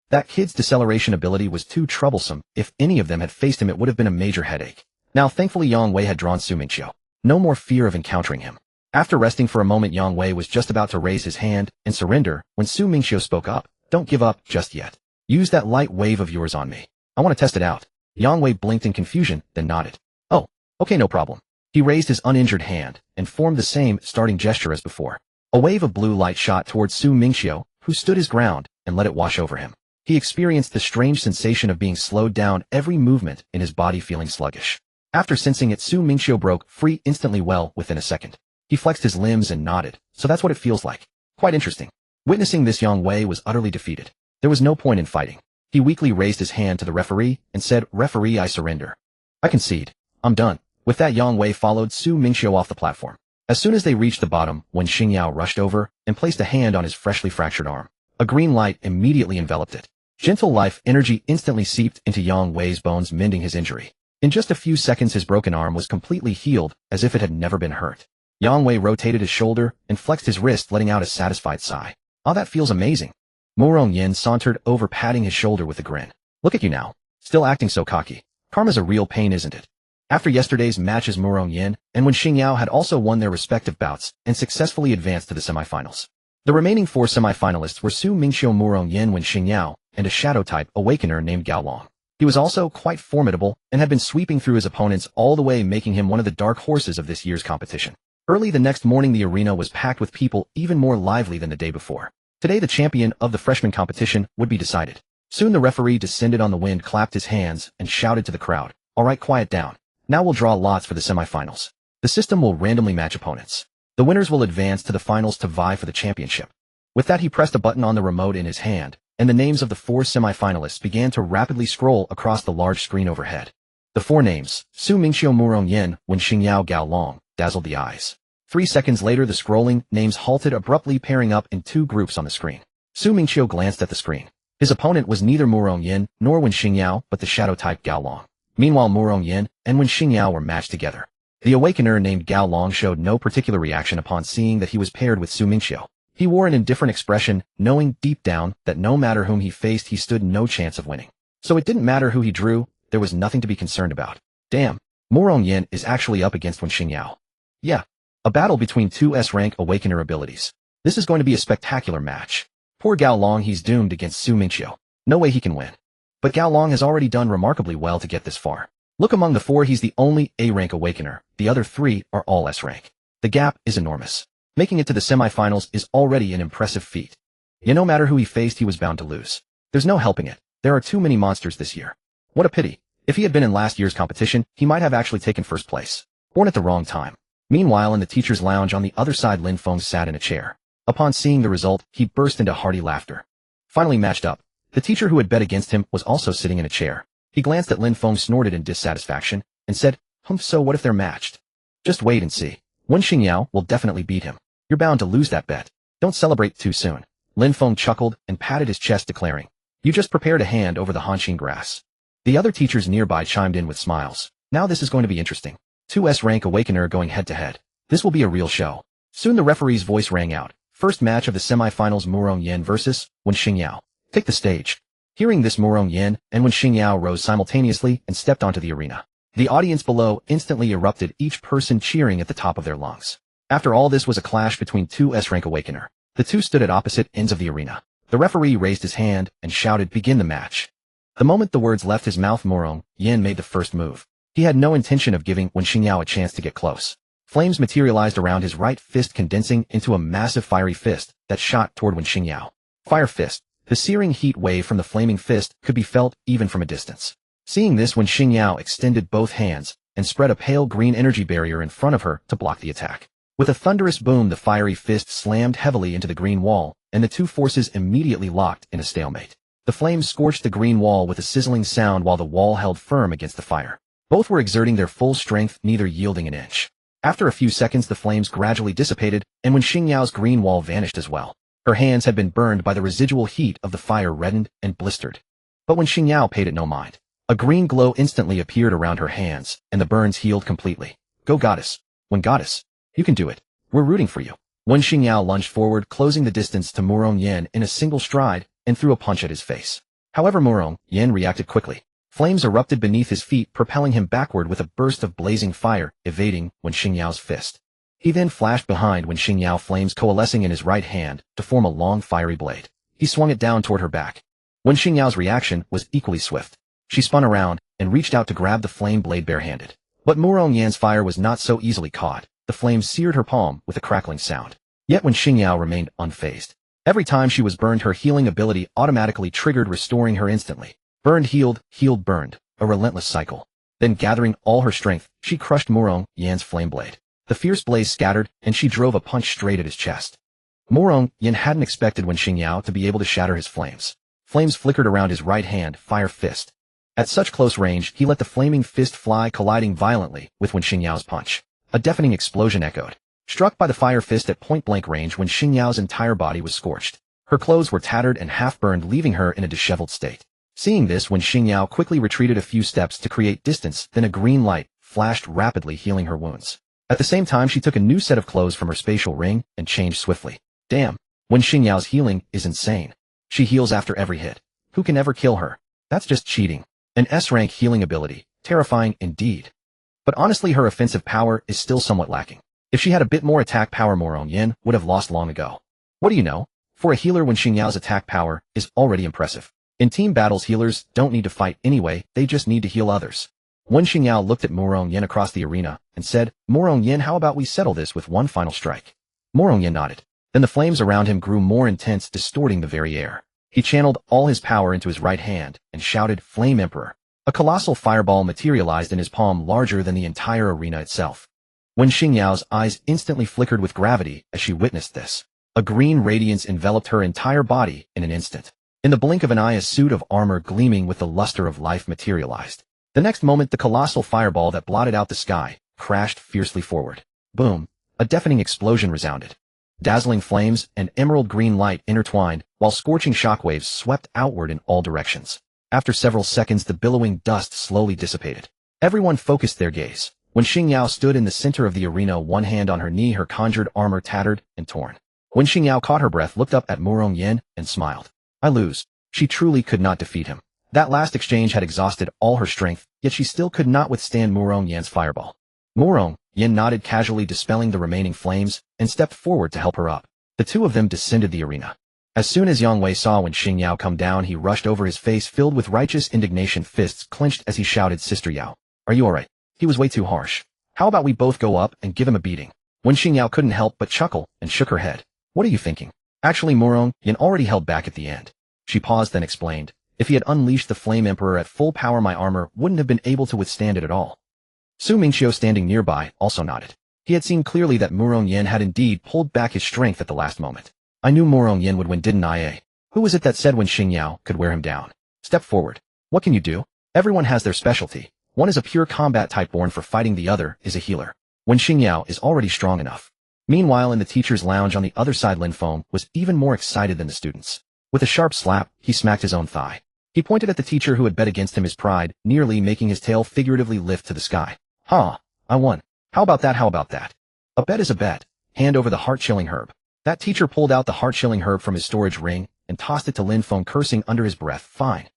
That kid's deceleration ability was too troublesome. If any of them had faced him, it would have been a major headache. Now thankfully Yang Wei had drawn Su Mingqiu. No more fear of encountering him. After resting for a moment, Yang Wei was just about to raise his hand and surrender when Su Mingqiu spoke up. "Don't give up just yet. Use that light wave of yours on me. I want to test it out." Yang Wei blinked in confusion, then nodded. "Oh, okay, no problem." He raised his uninjured hand and formed the same starting gesture as before. A wave of blue light shot towards Su Mingqiu, who stood his ground, and let it wash over him. He experienced the strange sensation of being slowed down, every movement in his body feeling sluggish. After sensing it, Su Mingqiu broke free instantly, well within a second. He flexed his limbs and nodded. "So that's what it feels like. Quite interesting." Witnessing this, Yang Wei was utterly defeated. There was no point in fighting. He weakly raised his hand to the referee and said, "Referee, I surrender. I concede. I'm done." With that, Yang Wei followed Su Mingqiu off the platform. As soon as they reached the bottom, Wen Xingyao rushed over and placed a hand on his freshly fractured arm. A green light immediately enveloped it. Gentle life energy instantly seeped into Yang Wei's bones, mending his injury. In just a few seconds, his broken arm was completely healed, as if it had never been hurt. Yang Wei rotated his shoulder and flexed his wrist, letting out a satisfied sigh. "Oh, that feels amazing." Morong Yin sauntered over, patting his shoulder with a grin. "Look at you now. Still acting so cocky. Karma's a real pain, isn't it?" After yesterday's matches, Morong Yin and Wen Xingyao had also won their respective bouts and successfully advanced to the semifinals. The remaining four semifinalists were Su Mingqiu, Morong Yin, Wen Xingyao, and a shadow-type awakener named Gao Long. He was also quite formidable and had been sweeping through his opponents all the way, making him one of the dark horses of this year's competition. Early the next morning, the arena was packed with people, even more lively than the day before. Today, the champion of the freshman competition would be decided. Soon the referee descended on the wind, clapped his hands, and shouted to the crowd, "All right, quiet down. Now we'll draw lots for the semifinals. The system will randomly match opponents. The winners will advance to the finals to vie for the championship." With that, he pressed a button on the remote in his hand, and the names of the four semifinalists began to rapidly scroll across the large screen overhead. The four names, Su Mingqiu, Morong Yin, Wen Xingyao, Gao Long, dazzled the eyes. 3 seconds later, the scrolling names halted abruptly, pairing up in two groups on the screen. Su Mingqiu glanced at the screen. His opponent was neither Murong Yin nor Wen Xingyao but the shadow-type Gao Long. Meanwhile, Murong Yin and Wen Xingyao were matched together. The awakener named Gao Long showed no particular reaction upon seeing that he was paired with Su Mingqiu. He wore an indifferent expression, knowing deep down that no matter whom he faced he stood no chance of winning. So it didn't matter who he drew, there was nothing to be concerned about. Damn, Murong Yin is actually up against Wen Xingyao. Yeah, a battle between two S-rank awakener abilities. This is going to be a spectacular match. Poor Gao Long, he's doomed against Su Mingqiu. No way he can win. But Gao Long has already done remarkably well to get this far. Look, among the four he's the only A-rank awakener, the other three are all S-rank. The gap is enormous. Making it to the semifinals is already an impressive feat. No matter who he faced he was bound to lose. There's no helping it. There are too many monsters this year. What a pity. If he had been in last year's competition, he might have actually taken first place. Born at the wrong time. Meanwhile, in the teacher's lounge on the other side, Lin Feng sat in a chair. Upon seeing the result, he burst into hearty laughter. Finally matched up. The teacher who had bet against him was also sitting in a chair. He glanced at Lin Feng, snorted in dissatisfaction, and said, so what if they're matched? Just wait and see. Wen Xingyao will definitely beat him. You're bound to lose that bet. Don't celebrate too soon. Lin Feng chuckled and patted his chest, declaring, you just prepared a hand over the Hanxin grass. The other teachers nearby chimed in with smiles. Now this is going to be interesting. Two S-rank awakener going head-to-head. This will be a real show. Soon the referee's voice rang out. First match of the semifinals, Murong Yin versus Wen Xingyao. Take the stage. Hearing this, Murong Yin and Wen Xingyao rose simultaneously and stepped onto the arena. The audience below instantly erupted, each person cheering at the top of their lungs. After all, this was a clash between two S-rank awakener. The two stood at opposite ends of the arena. The referee raised his hand and shouted, begin the match. The moment the words left his mouth, Murong Yin made the first move. He had no intention of giving Wen Xingyao a chance to get close. Flames materialized around his right fist, condensing into a massive fiery fist that shot toward Wen Xingyao. Fire fist. The searing heat wave from the flaming fist could be felt even from a distance. Seeing this, Wen Xingyao extended both hands and spread a pale green energy barrier in front of her to block the attack. With a thunderous boom, the fiery fist slammed heavily into the green wall, and the two forces immediately locked in a stalemate. The flames scorched the green wall with a sizzling sound while the wall held firm against the fire. Both were exerting their full strength, neither yielding an inch. After a few seconds, the flames gradually dissipated, and Wen Xingyao's green wall vanished as well. Her hands had been burned by the residual heat of the fire, reddened and blistered. But Wen Xingyao paid it no mind. A green glow instantly appeared around her hands, and the burns healed completely. Go goddess. Wen goddess. You can do it. We're rooting for you. Wen Xingyao lunged forward, closing the distance to Murong Yin in a single stride, and threw a punch at his face. However, Murong Yin reacted quickly. Flames erupted beneath his feet, propelling him backward with a burst of blazing fire, evading Wen Xingyao's fist. He then flashed behind Wen Xingyao, flames coalescing in his right hand to form a long fiery blade. He swung it down toward her back. Wen Xingyao's reaction was equally swift. She spun around and reached out to grab the flame blade barehanded. But Murong Yin's fire was not so easily caught. The flames seared her palm with a crackling sound. Yet Wen Xingyao remained unfazed. Every time she was burned, her healing ability automatically triggered, restoring her instantly. Burned, healed, healed, burned. A relentless cycle. Then, gathering all her strength, she crushed Murong Yin's flame blade. The fierce blaze scattered, and she drove a punch straight at his chest. Murong Yin hadn't expected Wen Xingyao to be able to shatter his flames. Flames flickered around his right hand, fire fist. At such close range, he let the flaming fist fly, colliding violently with Wen Xingyao's punch. A deafening explosion echoed. Struck by the fire fist at point-blank range, Wen Xingyao's entire body was scorched. Her clothes were tattered and half-burned, leaving her in a disheveled state. Seeing this, Wen Xingyao quickly retreated a few steps to create distance, then a green light flashed rapidly, healing her wounds. At the same time, she took a new set of clothes from her spatial ring and changed swiftly. Damn, Wen Xingyao's healing is insane. She heals after every hit. Who can ever kill her? That's just cheating. An S-rank healing ability. Terrifying indeed. But honestly, her offensive power is still somewhat lacking. If she had a bit more attack power, Murong Yin would have lost long ago. What do you know? For a healer, Wen Xingyao's attack power is already impressive. In team battles, healers don't need to fight anyway, they just need to heal others. Wen Xingyao looked at Murong Yin across the arena and said, Murong Yin, how about we settle this with one final strike? Murong Yin nodded. Then the flames around him grew more intense, distorting the very air. He channeled all his power into his right hand and shouted, Flame Emperor. A colossal fireball materialized in his palm, larger than the entire arena itself. Wen Xingyao's eyes instantly flickered with gravity as she witnessed this. A green radiance enveloped her entire body in an instant. In the blink of an eye, a suit of armor gleaming with the luster of life materialized. The next moment, the colossal fireball that blotted out the sky crashed fiercely forward. Boom! A deafening explosion resounded. Dazzling flames and emerald green light intertwined, while scorching shockwaves swept outward in all directions. After several seconds, the billowing dust slowly dissipated. Everyone focused their gaze. When Xingyao stood in the center of the arena, one hand on her knee, her conjured armor tattered and torn. When Xingyao caught her breath, looked up at Murong Yin, and smiled. I lose. She truly could not defeat him. That last exchange had exhausted all her strength, yet she still could not withstand Murong Yin's fireball. Murong Yin nodded casually, dispelling the remaining flames, and stepped forward to help her up. The two of them descended the arena. As soon as Yang Wei saw when Xingyao come down, he rushed over, his face filled with righteous indignation, fists clenched as he shouted, Sister Yao, are you alright? He was way too harsh. How about we both go up and give him a beating? When Xingyao couldn't help but chuckle and shook her head. What are you thinking? Actually, Murong Yin already held back at the end. She paused, then explained. If he had unleashed the Flame Emperor at full power, my armor wouldn't have been able to withstand it at all. Su Mingqiu, standing nearby, also nodded. He had seen clearly that Murong Yin had indeed pulled back his strength at the last moment. I knew Murong Yin would win, didn't I, eh? Who was it that said when Xingyao could wear him down? Step forward. What can you do? Everyone has their specialty. One is a pure combat type born for fighting, the other is a healer. When Xingyao is already strong enough. Meanwhile, in the teacher's lounge on the other side, Lin Feng was even more excited than the students. With a sharp slap, he smacked his own thigh. He pointed at the teacher who had bet against him, his pride nearly making his tail figuratively lift to the sky. Ha! I won. How about that? How about that? A bet is a bet. Hand over the heart-chilling herb. That teacher pulled out the heart-chilling herb from his storage ring and tossed it to Lin Feng, cursing under his breath. Fine.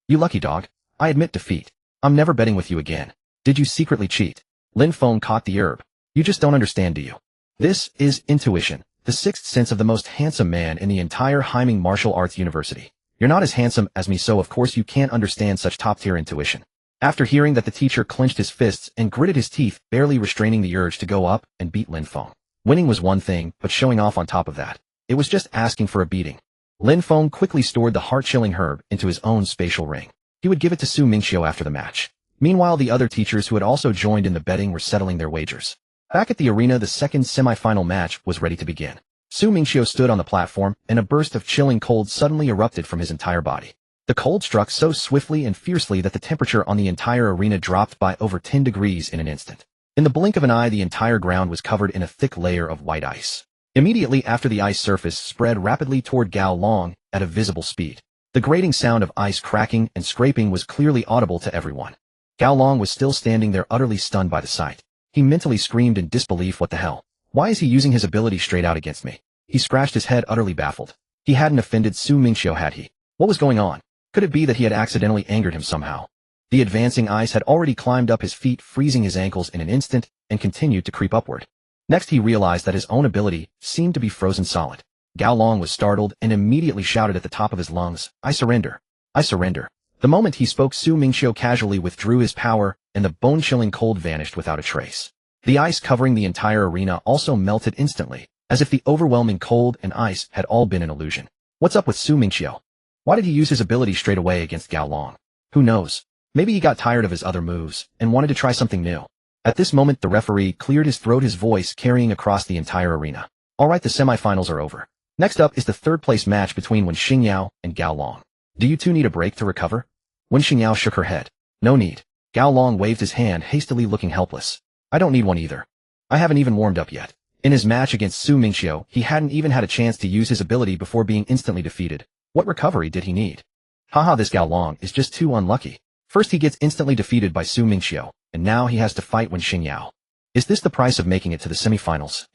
You lucky dog. I admit defeat. I'm never betting with you again. Did you secretly cheat? Lin Feng caught the herb. You just don't understand, do you? This is intuition, the sixth sense of the most handsome man in the entire Himing Martial Arts University. You're not as handsome as me, so of course you can't understand such top-tier intuition. After hearing that, the teacher clenched his fists and gritted his teeth, barely restraining the urge to go up and beat Lin Feng. Winning was one thing, but showing off on top of that, it was just asking for a beating. Lin Feng quickly stored the heart-chilling herb into his own spatial ring. He would give it to Su Mingqiu after the match. Meanwhile, the other teachers who had also joined in the betting were settling their wagers. Back at the arena, the second semi-final match was ready to begin. Su Mingqiu stood on the platform, and a burst of chilling cold suddenly erupted from his entire body. The cold struck so swiftly and fiercely that the temperature on the entire arena dropped by over 10 degrees in an instant. In the blink of an eye, the entire ground was covered in a thick layer of white ice. Immediately after, the ice surface spread rapidly toward Gao Long at a visible speed. The grating sound of ice cracking and scraping was clearly audible to everyone. Gao Long was still standing there, utterly stunned by the sight. He mentally screamed in disbelief, what the hell? Why is he using his ability straight out against me? He scratched his head, utterly baffled. He hadn't offended Su Mingqiu, had he? What was going on? Could it be that he had accidentally angered him somehow? The advancing ice had already climbed up his feet, freezing his ankles in an instant, and continued to creep upward. Next, he realized that his own ability seemed to be frozen solid. Gao Long was startled and immediately shouted at the top of his lungs, I surrender. I surrender. The moment he spoke, Su Mingqiu casually withdrew his power, and the bone-chilling cold vanished without a trace. The ice covering the entire arena also melted instantly, as if the overwhelming cold and ice had all been an illusion. What's up with Su Mingqiu? Why did he use his ability straight away against Gao Long? Who knows? Maybe he got tired of his other moves and wanted to try something new. At this moment, the referee cleared his throat, his voice carrying across the entire arena. Alright, the semifinals are over. Next up is the third-place match between Wen Xingyao and Gao Long. Do you two need a break to recover? Wen Xingyao shook her head. No need. Gao Long waved his hand, hastily, looking helpless. I don't need one either. I haven't even warmed up yet. In his match against Su Mingqiu, he hadn't even had a chance to use his ability before being instantly defeated. What recovery did he need? Haha, this Gao Long is just too unlucky. First he gets instantly defeated by Su Mingqiu, and now he has to fight Wen Xingyao. Is this the price of making it to the semifinals?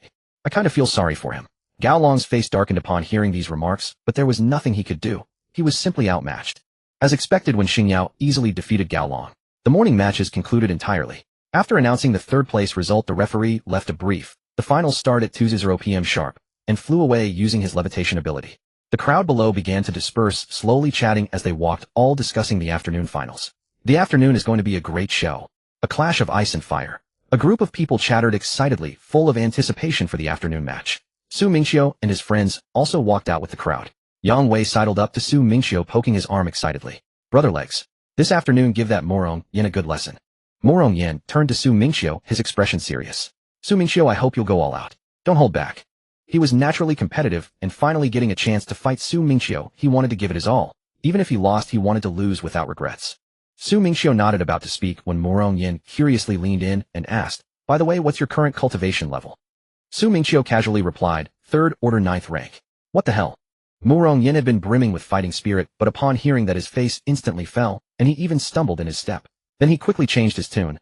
I kind of feel sorry for him. Gao Long's face darkened upon hearing these remarks, but there was nothing he could do. He was simply outmatched. As expected, Wen Xingyao easily defeated Gao Long. The morning matches concluded entirely. After announcing the third-place result, the referee left a brief. The finals start at 2:00 p.m. sharp, and flew away using his levitation ability. The crowd below began to disperse, slowly chatting as they walked, all discussing the afternoon finals. The afternoon is going to be a great show. A clash of ice and fire. A group of people chattered excitedly, full of anticipation for the afternoon match. Su Mingqiu and his friends also walked out with the crowd. Yang Wei sidled up to Su Mingqiu, poking his arm excitedly. Brother legs. This afternoon give that Murong Yin a good lesson. Murong Yin turned to Su Mingqiu, his expression serious. Su Mingqiu, I hope you'll go all out. Don't hold back. He was naturally competitive, and finally getting a chance to fight Su Mingqiu, he wanted to give it his all. Even if he lost, he wanted to lose without regrets. Su Mingqiu nodded, about to speak, when Murong Yin curiously leaned in and asked, by the way, what's your current cultivation level? Su Mingqiu casually replied, 3rd order 9th rank. What the hell? Murong Yin had been brimming with fighting spirit, but upon hearing that his face instantly fell, and he even stumbled in his step. Then he quickly changed his tune.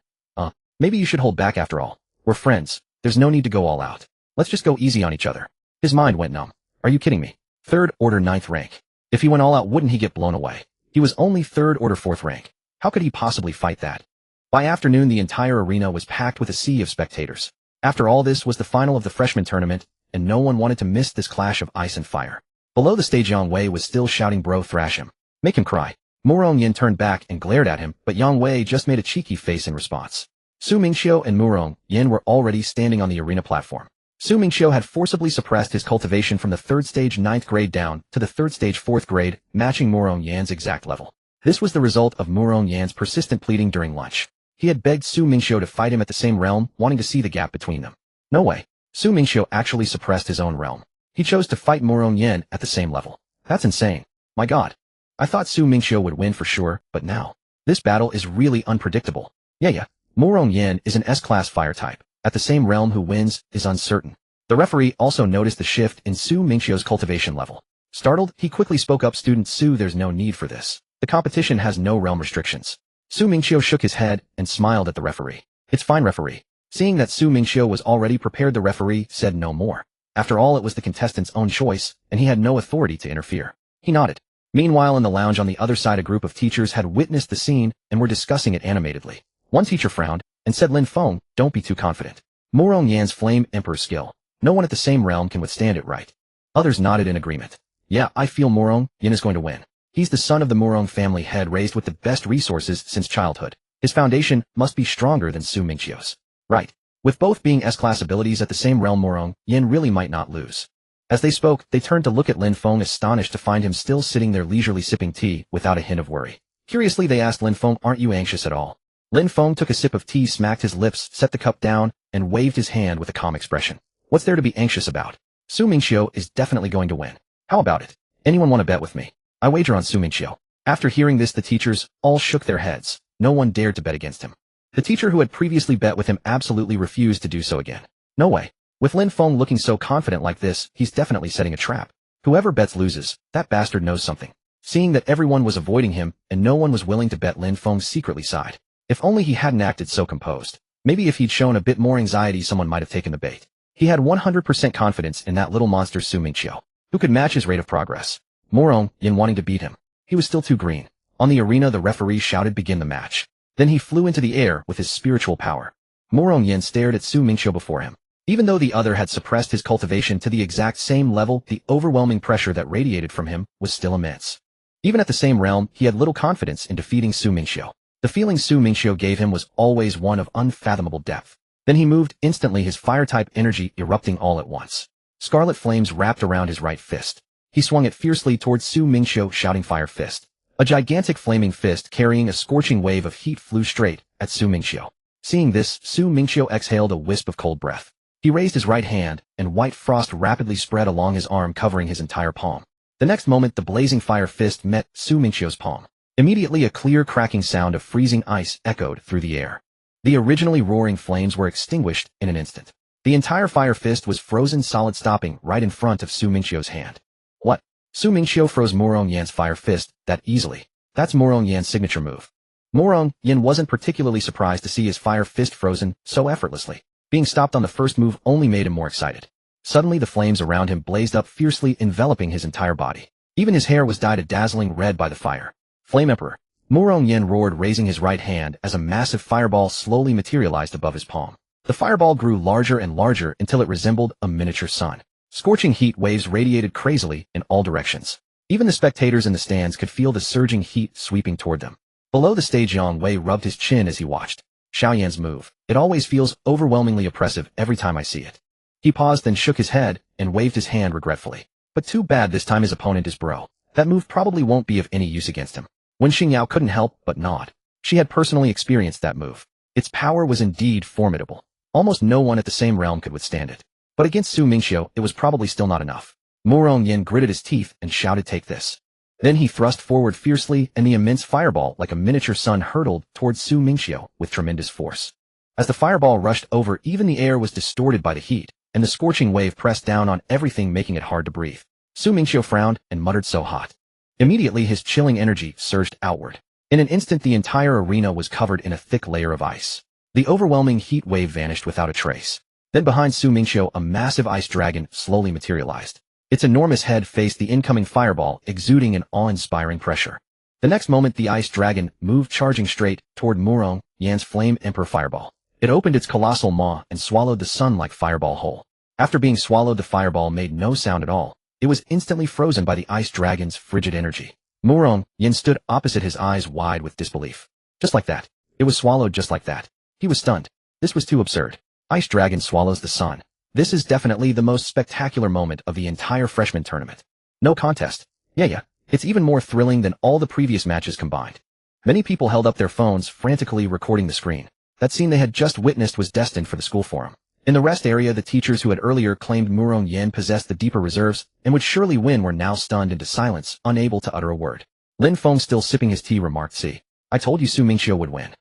Maybe you should hold back after all. We're friends. There's no need to go all out. Let's just go easy on each other. His mind went numb. Are you kidding me? 3rd order 9th rank. If he went all out, wouldn't he get blown away? He was only 3rd order 4th rank. How could he possibly fight that? By afternoon, the entire arena was packed with a sea of spectators. After all, this was the final of the freshman tournament, and no one wanted to miss this clash of ice and fire. Below the stage, Yang Wei was still shouting, "Bro, thrash him. Make him cry." Murong Yin turned back and glared at him, but Yang Wei just made a cheeky face in response. Su Mingqiu and Murong Yin were already standing on the arena platform. Su Mingqiu had forcibly suppressed his cultivation from the 3rd stage 9th grade down to the 3rd stage 4th grade, matching Murong Yan's exact level. This was the result of Murong Yan's persistent pleading during lunch. He had begged Su Mingqiu to fight him at the same realm, wanting to see the gap between them. No way. Su Mingqiu actually suppressed his own realm. He chose to fight Murong Yin at the same level. That's insane. My god. I thought Su Mingqiu would win for sure, but now. This battle is really unpredictable. Yeah. Murong Yin is an S-class fire type. At the same realm, who wins is uncertain. The referee also noticed the shift in Su Mingqiu's cultivation level. Startled, he quickly spoke up, "Student Su, there's no need for this. The competition has no realm restrictions." Su Mingqiu shook his head and smiled at the referee. "It's fine, referee." Seeing that Su Mingqiu was already prepared, the referee said no more. After all, it was the contestant's own choice, and he had no authority to interfere. He nodded. Meanwhile, in the lounge on the other side, a group of teachers had witnessed the scene and were discussing it animatedly. One teacher frowned and said, "Lin Feng, don't be too confident. Murong Yan's Flame Emperor skill. No one at the same realm can withstand it, right?" Others nodded in agreement. "Yeah, I feel Murong Yin is going to win. He's the son of the Murong family head, raised with the best resources since childhood. His foundation must be stronger than Su Mingqiu's. Right. With both being S-class abilities at the same realm, Murong Yin really might not lose." As they spoke, they turned to look at Lin Feng, astonished to find him still sitting there leisurely sipping tea without a hint of worry. Curiously, they asked Lin Feng, "Aren't you anxious at all?" Lin Feng took a sip of tea, smacked his lips, set the cup down, and waved his hand with a calm expression. "What's there to be anxious about? Su Mingqiu is definitely going to win. How about it? Anyone want to bet with me? I wager on Su Mingqiu." After hearing this, the teachers all shook their heads. No one dared to bet against him. The teacher who had previously bet with him absolutely refused to do so again. No way. With Lin Feng looking so confident like this, he's definitely setting a trap. Whoever bets loses. That bastard knows something. Seeing that everyone was avoiding him and no one was willing to bet, Lin Feng secretly sighed. If only he hadn't acted so composed. Maybe if he'd shown a bit more anxiety, someone might have taken the bait. He had 100% confidence in that little monster Su Mingqiu. Who could match his rate of progress? Murong Yin wanting to beat him. He was still too green. On the arena, the referee shouted, "Begin the match." Then he flew into the air with his spiritual power. Murong Yin stared at Su Mingqiu before him. Even though the other had suppressed his cultivation to the exact same level, the overwhelming pressure that radiated from him was still immense. Even at the same realm, he had little confidence in defeating Su Mingqiu. The feeling Su Mingqiu gave him was always one of unfathomable depth. Then he moved instantly, his fire-type energy erupting all at once. Scarlet flames wrapped around his right fist. He swung it fiercely towards Su Mingqiu, shouting, "Fire fist." A gigantic flaming fist carrying a scorching wave of heat flew straight at Su Mingqiu. Seeing this, Su Mingqiu exhaled a wisp of cold breath. He raised his right hand, and white frost rapidly spread along his arm, covering his entire palm. The next moment, the blazing fire fist met Su Mingqiu's palm. Immediately, a clear cracking sound of freezing ice echoed through the air. The originally roaring flames were extinguished in an instant. The entire fire fist was frozen solid, stopping right in front of Su Mingqiu's hand. What? Su Mingqiu froze Murong Yan's fire fist that easily. That's Murong Yan's signature move. Murong Yin wasn't particularly surprised to see his fire fist frozen so effortlessly. Being stopped on the first move only made him more excited. Suddenly, the flames around him blazed up fiercely, enveloping his entire body. Even his hair was dyed a dazzling red by the fire. "Flame Emperor!" Murong Yin roared, raising his right hand as a massive fireball slowly materialized above his palm. The fireball grew larger and larger until it resembled a miniature sun. Scorching heat waves radiated crazily in all directions. Even the spectators in the stands could feel the surging heat sweeping toward them. Below the stage, Yang Wei rubbed his chin as he watched. Xiaoyan's move. It always feels overwhelmingly oppressive every time I see it. He paused, then shook his head and waved his hand regretfully. But too bad this time his opponent is Bro. That move probably won't be of any use against him. Wen Xingyao couldn't help but nod. She had personally experienced that move. Its power was indeed formidable. Almost no one at the same realm could withstand it. But against Su Mingqiu, it was probably still not enough. Murong Yin gritted his teeth and shouted, "Take this." Then he thrust forward fiercely, and the immense fireball, like a miniature sun, hurtled towards Su Mingqiu with tremendous force. As the fireball rushed over, even the air was distorted by the heat, and the scorching wave pressed down on everything, making it hard to breathe. Su Mingqiu frowned and muttered, "So hot." Immediately his chilling energy surged outward. In an instant the entire arena was covered in a thick layer of ice. The overwhelming heat wave vanished without a trace. Then behind Su Mingqiu a massive ice dragon slowly materialized. Its enormous head faced the incoming fireball, exuding an awe-inspiring pressure. The next moment the ice dragon moved, charging straight toward Murong Yan's Flame Emperor fireball. It opened its colossal maw and swallowed the sun like fireball whole. After being swallowed, the fireball made no sound at all. It was instantly frozen by the ice dragon's frigid energy. Murong Yan stood opposite, his eyes wide with disbelief. Just like that. It was swallowed just like that. He was stunned. This was too absurd. Ice dragon swallows the sun. This is definitely the most spectacular moment of the entire freshman tournament. No contest. Yeah. It's even more thrilling than all the previous matches combined. Many people held up their phones, frantically recording the screen. That scene they had just witnessed was destined for the school forum. In the rest area, the teachers who had earlier claimed Murong Yan possessed the deeper reserves and would surely win were now stunned into silence, unable to utter a word. Lin Feng, still sipping his tea, remarked, "See, I told you Su Mingqiu would win."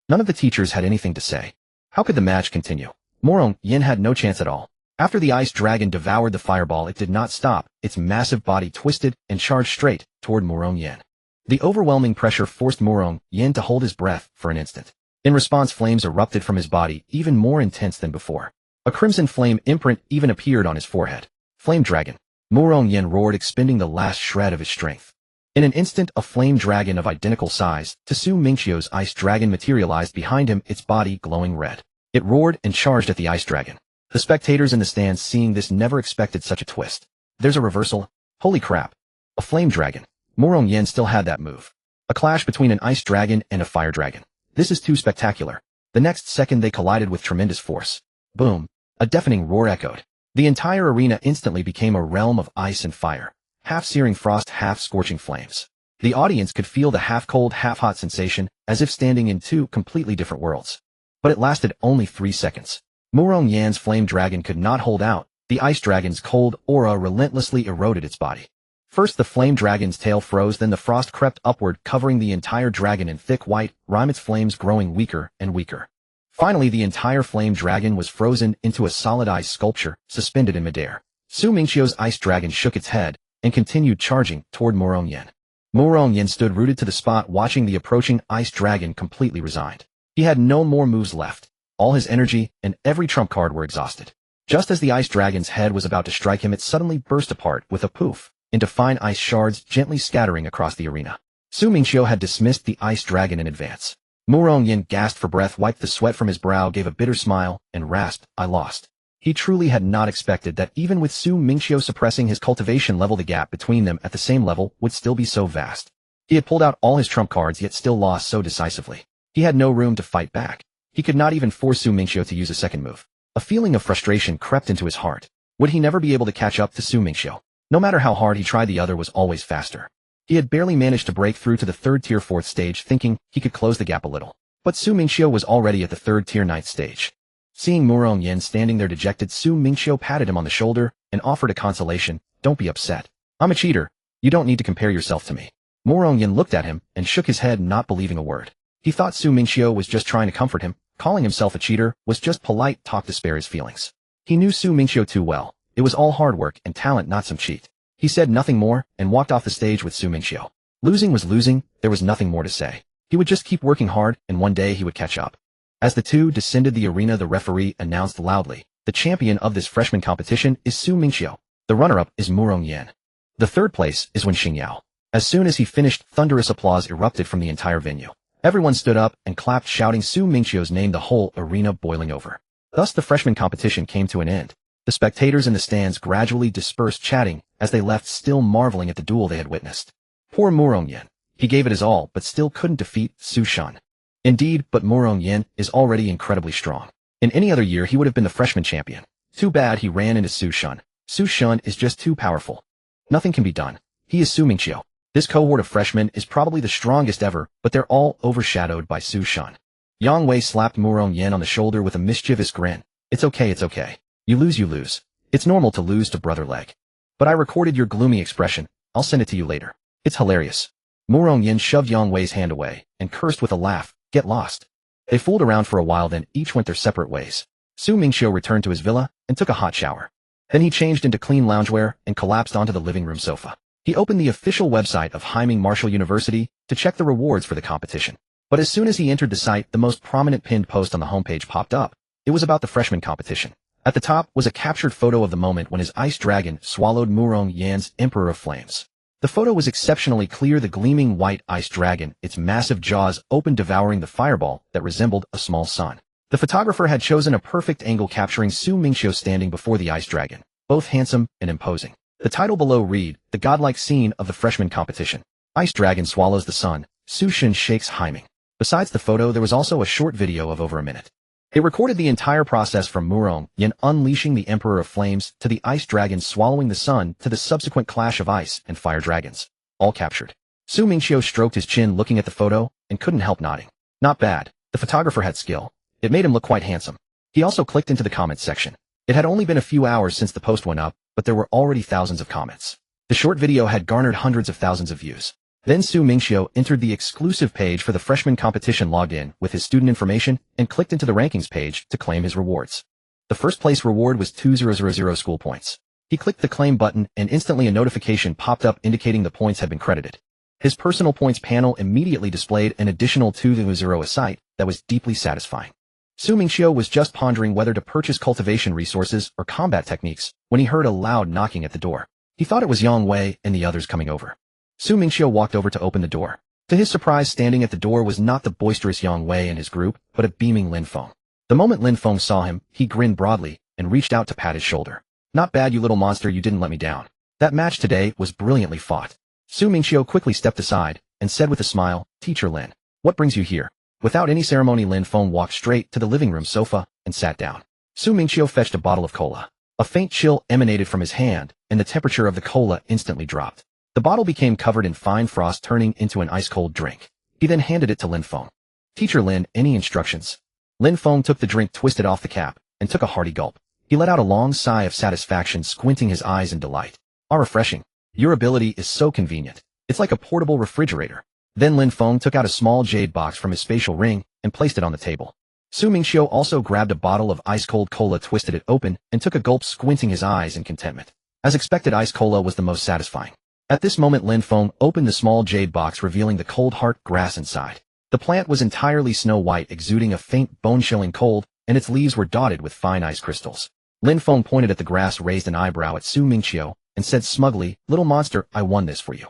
None of the teachers had anything to say. How could the match continue? Murong Yan had no chance at all. After the ice dragon devoured the fireball, it did not stop. Its massive body twisted and charged straight toward Murong Yan. The overwhelming pressure forced Murong Yan to hold his breath for an instant. In response, flames erupted from his body, even more intense than before. A crimson flame imprint even appeared on his forehead. "Flame dragon!" Murong Yan roared, expending the last shred of his strength. In an instant, a flame dragon of identical size to Su Mingqiu's ice dragon materialized behind him, its body glowing red. It roared and charged at the ice dragon. The spectators in the stands, seeing this, never expected such a twist. There's a reversal. Holy crap. A flame dragon. Murong Yan still had that move. A clash between an ice dragon and a fire dragon. This is too spectacular. The next second they collided with tremendous force. Boom. A deafening roar echoed. The entire arena instantly became a realm of ice and fire. Half-searing frost, half-scorching flames. The audience could feel the half-cold, half-hot sensation, as if standing in two completely different worlds. But it lasted only 3 seconds. Murong Yan's flame dragon could not hold out. The ice dragon's cold aura relentlessly eroded its body. First the flame dragon's tail froze, then the frost crept upward, covering the entire dragon in thick white rime, its flames growing weaker and weaker. Finally, the entire flame dragon was frozen into a solid ice sculpture, suspended in midair. Su Mingqiu's ice dragon shook its head and continued charging toward Murong Yan. Murong Yan stood rooted to the spot, watching the approaching ice dragon, completely resigned. He had no more moves left. All his energy and every trump card were exhausted. Just as the ice dragon's head was about to strike him, it suddenly burst apart with a poof, into fine ice shards gently scattering across the arena. Su Mingqiu had dismissed the ice dragon in advance. Murong Yan gasped for breath, wiped the sweat from his brow, gave a bitter smile, and rasped, "I lost." He truly had not expected that even with Su Mingqiu suppressing his cultivation level, the gap between them at the same level would still be so vast. He had pulled out all his trump cards, yet still lost so decisively. He had no room to fight back. He could not even force Su Mingqiu to use a second move. A feeling of frustration crept into his heart. Would he never be able to catch up to Su Mingqiu? No matter how hard he tried, the other was always faster. He had barely managed to break through to the third tier 4th stage, thinking he could close the gap a little. But Su Mingqiu was already at the third tier 9th stage. Seeing Murong Yan standing there dejected, Su Mingqiu patted him on the shoulder and offered a consolation. "Don't be upset. I'm a cheater. You don't need to compare yourself to me." Murong Yan looked at him and shook his head, not believing a word. He thought Su Mingqiu was just trying to comfort him. Calling himself a cheater was just polite talk to spare his feelings. He knew Su Mingqiu too well. It was all hard work and talent, not some cheat. He said nothing more and walked off the stage with Su Mingqiu. Losing was losing, there was nothing more to say. He would just keep working hard, and one day he would catch up. As the two descended the arena, the referee announced loudly, "The champion of this freshman competition is Su Mingqiu. The runner-up is Murong Yan. The third place is Wen Xingyao." As soon as he finished, thunderous applause erupted from the entire venue. Everyone stood up and clapped, shouting Su Mingqiu's name, the whole arena boiling over. Thus the freshman competition came to an end. The spectators in the stands gradually dispersed, chatting as they left, still marveling at the duel they had witnessed. Poor Murong Yan. He gave it his all, but still couldn't defeat Su Shan. Indeed, but Murong Yan is already incredibly strong. In any other year, he would have been the freshman champion. Too bad he ran into Su Shan. Su Shan is just too powerful. Nothing can be done. He is Su Mingqiu. This cohort of freshmen is probably the strongest ever, but they're all overshadowed by Su Shan. Yang Wei slapped Murong Yan on the shoulder with a mischievous grin. It's okay. You lose, you lose. It's normal to lose to Brother Leg. But I recorded your gloomy expression. I'll send it to you later. It's hilarious. Murong Yan shoved Yang Wei's hand away and cursed with a laugh, "Get lost." They fooled around for a while, then each went their separate ways. Su Mingqiu returned to his villa and took a hot shower. Then he changed into clean loungewear and collapsed onto the living room sofa. He opened the official website of Himing Martial University to check the rewards for the competition. But as soon as he entered the site, the most prominent pinned post on the homepage popped up. It was about the freshman competition. At the top was a captured photo of the moment when his ice dragon swallowed Murong Yan's Emperor of Flames. The photo was exceptionally clear, the gleaming white ice dragon, its massive jaws open, devouring the fireball that resembled a small sun. The photographer had chosen a perfect angle capturing Su Mingqiu standing before the ice dragon, both handsome and imposing. The title below read, "The godlike scene of the freshman competition. Ice dragon swallows the sun, Su Shin shakes Himing." Besides the photo, there was also a short video of over a minute. It recorded the entire process from Murong Yan unleashing the Emperor of Flames to the ice dragon swallowing the sun to the subsequent clash of ice and fire dragons. All captured. Su Mingqiu stroked his chin looking at the photo and couldn't help nodding. Not bad. The photographer had skill. It made him look quite handsome. He also clicked into the comments section. It had only been a few hours since the post went up, but there were already thousands of comments. The short video had garnered hundreds of thousands of views. Then Su Mingqiu entered the exclusive page for the freshman competition, logged in with his student information, and clicked into the rankings page to claim his rewards. The first place reward was 2000 school points. He clicked the claim button and instantly a notification popped up indicating the points had been credited. His personal points panel immediately displayed an additional 200 a sight that was deeply satisfying. Su Mingqiu was just pondering whether to purchase cultivation resources or combat techniques when he heard a loud knocking at the door. He thought it was Yang Wei and the others coming over. Su Mingqiu walked over to open the door. To his surprise, standing at the door was not the boisterous Yang Wei and his group, but a beaming Lin Feng. The moment Lin Feng saw him, he grinned broadly and reached out to pat his shoulder. "Not bad, you little monster, you didn't let me down. That match today was brilliantly fought." Su Mingqiu quickly stepped aside and said with a smile, "Teacher Lin, what brings you here?" Without any ceremony, Lin Feng walked straight to the living room sofa and sat down. Su Mingqiu fetched a bottle of cola. A faint chill emanated from his hand, and the temperature of the cola instantly dropped. The bottle became covered in fine frost, turning into an ice-cold drink. He then handed it to Lin Feng. "Teacher Lin, any instructions?" Lin Feng took the drink, twisted off the cap, and took a hearty gulp. He let out a long sigh of satisfaction, squinting his eyes in delight. "Ah, refreshing. Your ability is so convenient. It's like a portable refrigerator." Then Lin Feng took out a small jade box from his spatial ring and placed it on the table. Su Mingqiu also grabbed a bottle of ice-cold cola, twisted it open, and took a gulp, squinting his eyes in contentment. As expected, ice cola was the most satisfying. At this moment, Lin Feng opened the small jade box, revealing the cold heart grass inside. The plant was entirely snow white, exuding a faint bone-chilling cold, and its leaves were dotted with fine ice crystals. Lin Feng pointed at the grass, raised an eyebrow at Su Mingqiu, and said smugly, "Little monster, I won this for you."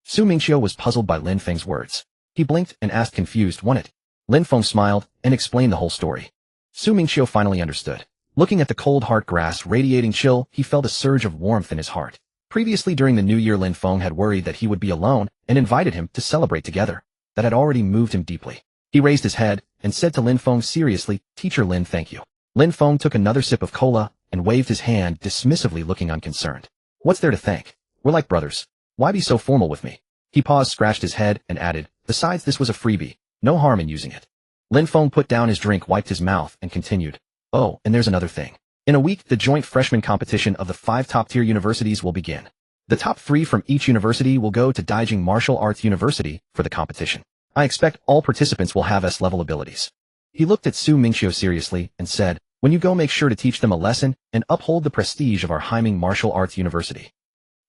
Su Mingqiu was puzzled by Lin Feng's words. He blinked and asked, confused, "Won it?" Lin Feng smiled and explained the whole story. Su Mingqiu finally understood. Looking at the cold heart grass radiating chill, he felt a surge of warmth in his heart. Previously during the new year, Lin Feng had worried that he would be alone and invited him to celebrate together. That had already moved him deeply. He raised his head and said to Lin Feng seriously, "Teacher Lin, thank you." Lin Feng took another sip of cola and waved his hand dismissively, looking unconcerned. "What's there to thank? We're like brothers. Why be so formal with me?" He paused, scratched his head, and added, "Besides, this was a freebie. No harm in using it." Lin Feng put down his drink, wiped his mouth, and continued, "Oh, and there's another thing. In a week, the joint freshman competition of the 5 top-tier universities will begin. The top 3 from each university will go to Daijing Martial Arts University for the competition. I expect all participants will have S-level abilities." He looked at Su Mingqiu seriously and said, "When you go, make sure to teach them a lesson and uphold the prestige of our Himing Martial Arts University."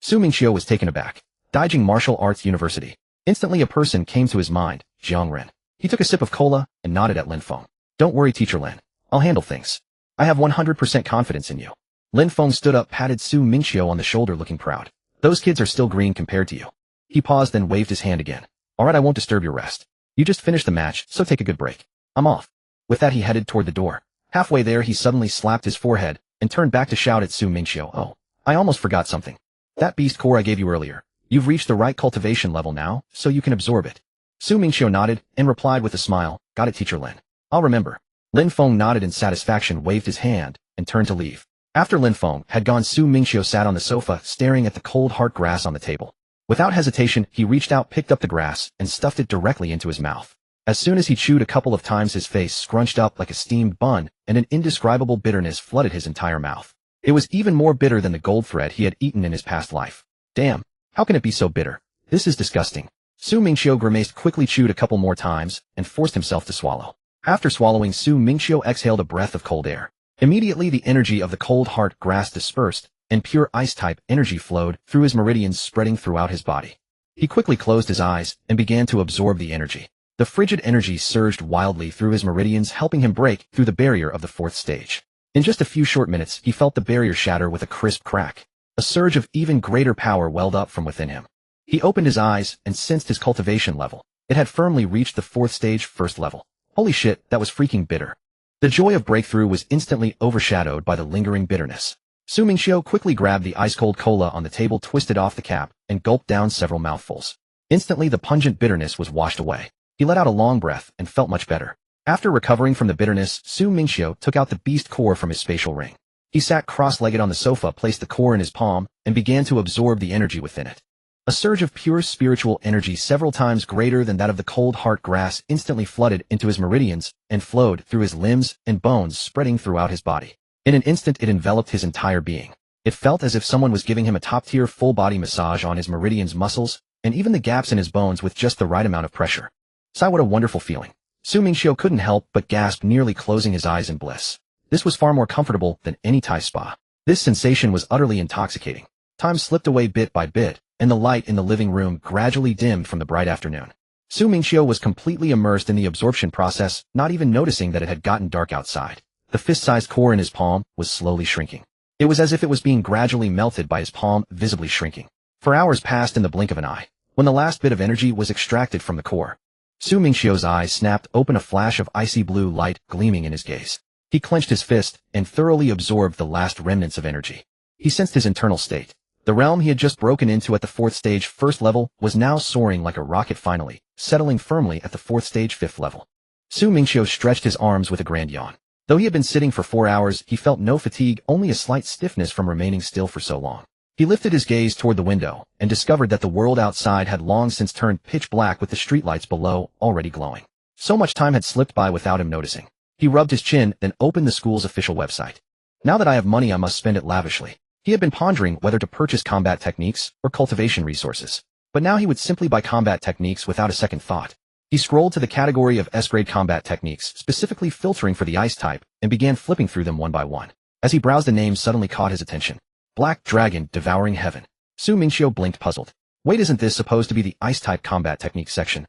Su Mingqiu was taken aback. Daijing Martial Arts University. Instantly a person came to his mind, Jiang Ren. He took a sip of cola and nodded at Lin Feng. "Don't worry, Teacher Lin. I'll handle things. I have 100% confidence in you." Lin Feng stood up, patted Su Mingqiu on the shoulder, looking proud. "Those kids are still green compared to you." He paused, then waved his hand again. "All right, I won't disturb your rest. You just finished the match, so take a good break. I'm off." With that, he headed toward the door. Halfway there, he suddenly slapped his forehead and turned back to shout at Su Mingqiu, "Oh, I almost forgot something. That beast core I gave you earlier. You've reached the right cultivation level now, so you can absorb it." Su Mingqiu nodded and replied with a smile, "Got it, Teacher Lin. I'll remember." Lin Feng nodded in satisfaction, waved his hand, and turned to leave. After Lin Feng had gone, Su Mingqiu sat on the sofa, staring at the cold heart grass on the table. Without hesitation, he reached out, picked up the grass, and stuffed it directly into his mouth. As soon as he chewed a couple of times, his face scrunched up like a steamed bun, and an indescribable bitterness flooded his entire mouth. It was even more bitter than the gold thread he had eaten in his past life. Damn, how can it be so bitter? This is disgusting. Su Mingqiu grimaced, quickly chewed a couple more times, and forced himself to swallow. After swallowing, Su Mingqiu exhaled a breath of cold air. Immediately the energy of the cold heart grass dispersed, and pure ice-type energy flowed through his meridians, spreading throughout his body. He quickly closed his eyes and began to absorb the energy. The frigid energy surged wildly through his meridians, helping him break through the barrier of the fourth stage. In just a few short minutes, he felt the barrier shatter with a crisp crack. A surge of even greater power welled up from within him. He opened his eyes and sensed his cultivation level. It had firmly reached the fourth stage, first level. Holy shit, that was freaking bitter. The joy of breakthrough was instantly overshadowed by the lingering bitterness. Mingqiu quickly grabbed the ice-cold cola on the table, twisted off the cap, and gulped down several mouthfuls. Instantly the pungent bitterness was washed away. He let out a long breath and felt much better. After recovering from the bitterness, Mingqiu took out the beast core from his spatial ring. He sat cross-legged on the sofa, placed the core in his palm, and began to absorb the energy within it. A surge of pure spiritual energy several times greater than that of the cold heart grass instantly flooded into his meridians and flowed through his limbs and bones, spreading throughout his body. In an instant it enveloped his entire being. It felt as if someone was giving him a top-tier full-body massage on his meridians, muscles, and even the gaps in his bones with just the right amount of pressure. Sigh, what a wonderful feeling. Mingqiu couldn't help but gasp, nearly closing his eyes in bliss. This was far more comfortable than any Thai spa. This sensation was utterly intoxicating. Time slipped away bit by bit, and the light in the living room gradually dimmed from the bright afternoon. Mingqiu was completely immersed in the absorption process, not even noticing that it had gotten dark outside. The fist-sized core in his palm was slowly shrinking. It was as if it was being gradually melted by his palm, visibly shrinking. For hours passed in the blink of an eye. When the last bit of energy was extracted from the core, Mingqiu's eyes snapped open, a flash of icy blue light gleaming in his gaze. He clenched his fist and thoroughly absorbed the last remnants of energy. He sensed his internal state. The realm he had just broken into at the fourth stage, first level, was now soaring like a rocket, finally settling firmly at the fourth stage, fifth level. Mingqiu stretched his arms with a grand yawn. Though he had been sitting for 4 hours, he felt no fatigue, only a slight stiffness from remaining still for so long. He lifted his gaze toward the window and discovered that the world outside had long since turned pitch black, with the streetlights below already glowing. So much time had slipped by without him noticing. He rubbed his chin, then opened the school's official website. Now that I have money, I must spend it lavishly. He had been pondering whether to purchase combat techniques or cultivation resources. But now he would simply buy combat techniques without a second thought. He scrolled to the category of S-grade combat techniques, specifically filtering for the ice type, and began flipping through them one by one. As he browsed, a name suddenly caught his attention. Black Dragon Devouring Heaven. Mingqiu blinked, puzzled. Wait, isn't this supposed to be the ice-type combat techniques section?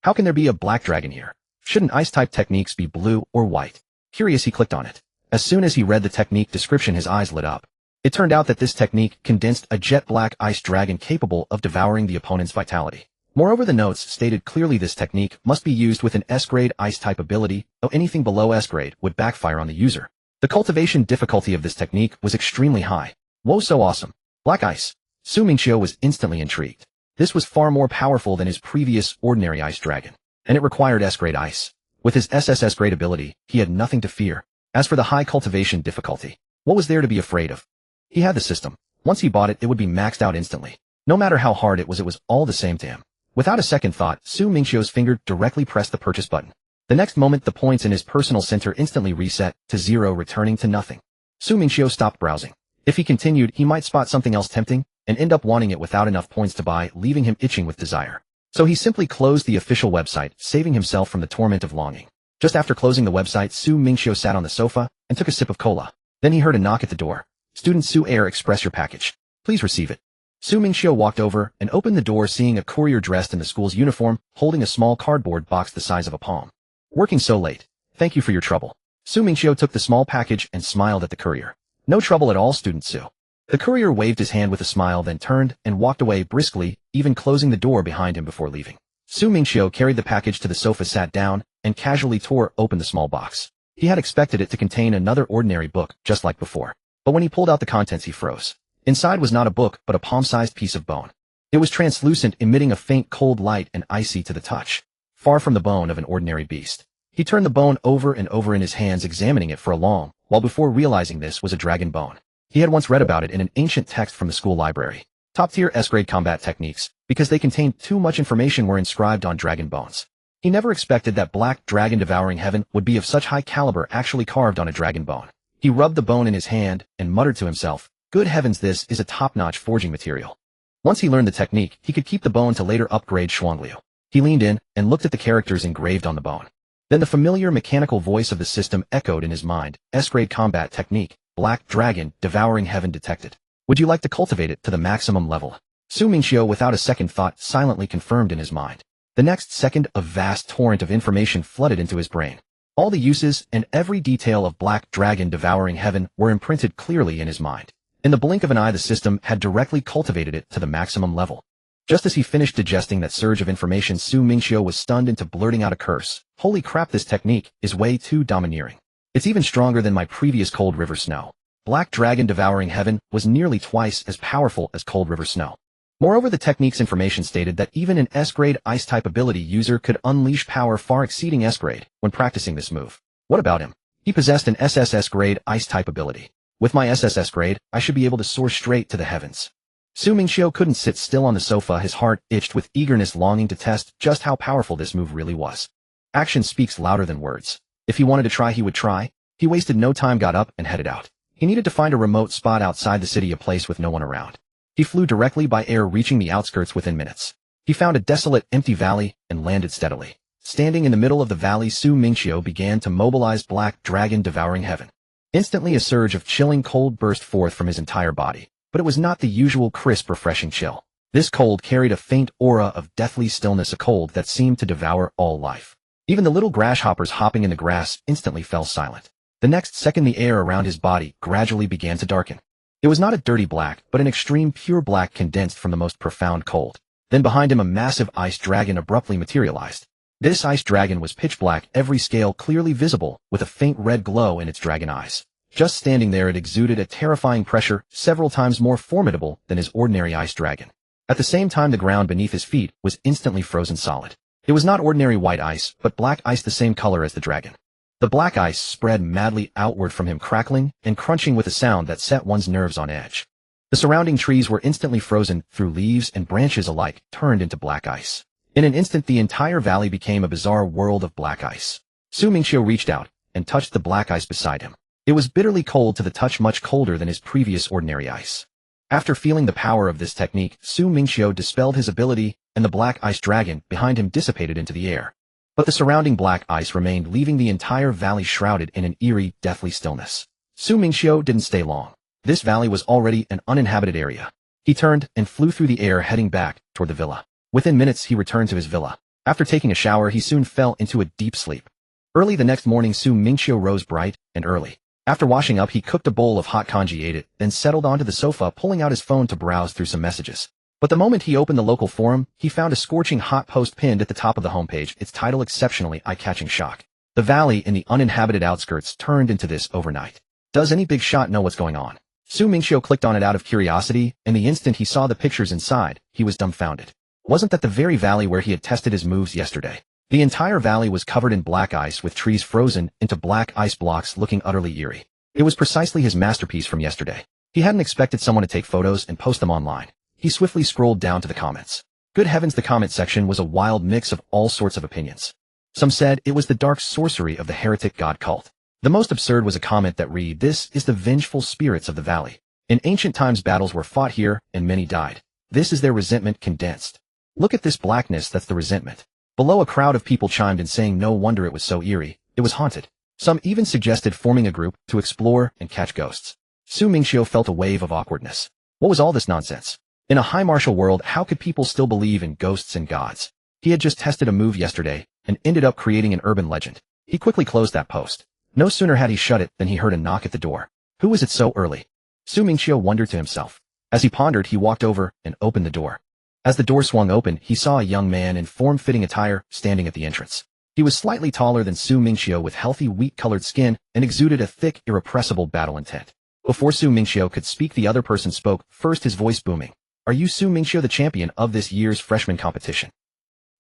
How can there be a black dragon here? Shouldn't ice-type techniques be blue or white? Curious, he clicked on it. As soon as he read the technique description, his eyes lit up. It turned out that this technique condensed a jet-black ice dragon capable of devouring the opponent's vitality. Moreover, the notes stated clearly this technique must be used with an S-grade ice-type ability, though anything below S-grade would backfire on the user. The cultivation difficulty of this technique was extremely high. Whoa, so awesome. Black ice. Mingqiu was instantly intrigued. This was far more powerful than his previous ordinary ice dragon, and it required S-grade ice. With his SSS-grade ability, he had nothing to fear. As for the high cultivation difficulty, what was there to be afraid of? He had the system. Once he bought it, it would be maxed out instantly. No matter how hard it was all the same to him. Without a second thought, Mingqiu's finger directly pressed the purchase button. The next moment, the points in his personal center instantly reset to 0, returning to nothing. Mingqiu stopped browsing. If he continued, he might spot something else tempting and end up wanting it without enough points to buy, leaving him itching with desire. So he simply closed the official website, saving himself from the torment of longing. Just after closing the website, Mingqiu sat on the sofa and took a sip of cola. Then he heard a knock at the door. Student Su Air Express, your package. Please receive it. Mingqiu walked over and opened the door, seeing a courier dressed in the school's uniform, holding a small cardboard box the size of a palm. Working so late. Thank you for your trouble. Mingqiu took the small package and smiled at the courier. No trouble at all, Student Su. The courier waved his hand with a smile, then turned and walked away briskly, even closing the door behind him before leaving. Mingqiu carried the package to the sofa, sat down, and casually tore open the small box. He had expected it to contain another ordinary book, just like before. But when he pulled out the contents, he froze. Inside was not a book, but a palm-sized piece of bone. It was translucent, emitting a faint cold light and icy to the touch. Far from the bone of an ordinary beast. He turned the bone over and over in his hands, examining it for a long while before realizing this was a dragon bone. He had once read about it in an ancient text from the school library. Top-tier S-grade combat techniques, because they contained too much information, were inscribed on dragon bones. He never expected that Black Dragon Devouring Heaven would be of such high caliber, actually carved on a dragon bone. He rubbed the bone in his hand and muttered to himself, good heavens, this is a top-notch forging material. Once he learned the technique, he could keep the bone to later upgrade Shuangliu. He leaned in and looked at the characters engraved on the bone. Then the familiar mechanical voice of the system echoed in his mind. S-grade combat technique, Black Dragon, Devouring Heaven detected. Would you like to cultivate it to the maximum level? Su Mingqiu, without a second thought, silently confirmed in his mind. The next second, a vast torrent of information flooded into his brain. All the uses and every detail of Black Dragon Devouring Heaven were imprinted clearly in his mind. In the blink of an eye, the system had directly cultivated it to the maximum level. Just as he finished digesting that surge of information, Su Mingqiu was stunned into blurting out a curse. Holy crap, this technique is way too domineering. It's even stronger than my previous Cold River Snow. Black Dragon Devouring Heaven was nearly twice as powerful as Cold River Snow. Moreover, the technique's information stated that even an S-grade Ice-type ability user could unleash power far exceeding S-grade when practicing this move. What about him? He possessed an SSS-grade Ice-type ability. With my SSS grade, I should be able to soar straight to the heavens. Su Mingqiu couldn't sit still on the sofa. His heart itched with eagerness, longing to test just how powerful this move really was. Action speaks louder than words. If he wanted to try, he would try. He wasted no time, got up, and headed out. He needed to find a remote spot outside the city, a place with no one around. He flew directly by air, reaching the outskirts within minutes. He found a desolate, empty valley and landed steadily. Standing in the middle of the valley, Su Mingqiu began to mobilize Black Dragon Devouring Heaven. Instantly, a surge of chilling cold burst forth from his entire body. But it was not the usual crisp, refreshing chill. This cold carried a faint aura of deathly stillness, a cold that seemed to devour all life. Even the little grasshoppers hopping in the grass instantly fell silent. The next second, the air around his body gradually began to darken. It was not a dirty black, but an extreme pure black condensed from the most profound cold. Then behind him, a massive ice dragon abruptly materialized. This ice dragon was pitch black, every scale clearly visible, with a faint red glow in its dragon eyes. Just standing there, it exuded a terrifying pressure, several times more formidable than his ordinary ice dragon. At the same time, the ground beneath his feet was instantly frozen solid. It was not ordinary white ice, but black ice, the same color as the dragon. The black ice spread madly outward from him, crackling and crunching with a sound that set one's nerves on edge. The surrounding trees were instantly frozen through, leaves and branches alike turned into black ice. In an instant, the entire valley became a bizarre world of black ice. Su Mingqiu reached out and touched the black ice beside him. It was bitterly cold to the touch, much colder than his previous ordinary ice. After feeling the power of this technique, Su Mingqiu dispelled his ability, and the black ice dragon behind him dissipated into the air. But the surrounding black ice remained, leaving the entire valley shrouded in an eerie, deathly stillness. Su Mingqiu didn't stay long. This valley was already an uninhabited area. He turned and flew through the air, heading back toward the villa. Within minutes, he returned to his villa. After taking a shower, he soon fell into a deep sleep. Early the next morning, Su Mingqiu rose bright and early. After washing up, he cooked a bowl of hot congee, ate it, then settled onto the sofa, pulling out his phone to browse through some messages. But the moment he opened the local forum, he found a scorching hot post pinned at the top of the homepage, its title exceptionally eye-catching: shock. The valley in the uninhabited outskirts turned into this overnight. Does any big shot know what's going on? Su Mingqiu clicked on it out of curiosity, and the instant he saw the pictures inside, he was dumbfounded. Wasn't that the very valley where he had tested his moves yesterday? The entire valley was covered in black ice, with trees frozen into black ice blocks looking utterly eerie. It was precisely his masterpiece from yesterday. He hadn't expected someone to take photos and post them online. He swiftly scrolled down to the comments. Good heavens, the comment section was a wild mix of all sorts of opinions. Some said it was the dark sorcery of the heretic god cult. The most absurd was a comment that read, "This is the vengeful spirits of the valley. In ancient times, battles were fought here, and many died. This is their resentment condensed. Look at this blackness, that's the resentment." Below, a crowd of people chimed in, saying no wonder it was so eerie, it was haunted. Some even suggested forming a group to explore and catch ghosts. Su Mingqiu felt a wave of awkwardness. What was all this nonsense? In a high martial world, how could people still believe in ghosts and gods? He had just tested a move yesterday and ended up creating an urban legend. He quickly closed that post. No sooner had he shut it than he heard a knock at the door. Who was it so early? Su Mingqiu wondered to himself. As he pondered, he walked over and opened the door. As the door swung open, he saw a young man in form-fitting attire standing at the entrance. He was slightly taller than Su Mingqiu, with healthy, wheat-colored skin, and exuded a thick, irrepressible battle intent. Before Su Mingqiu could speak, the other person spoke, first his voice booming. "Are you Su Mingqiu, the champion of this year's freshman competition?"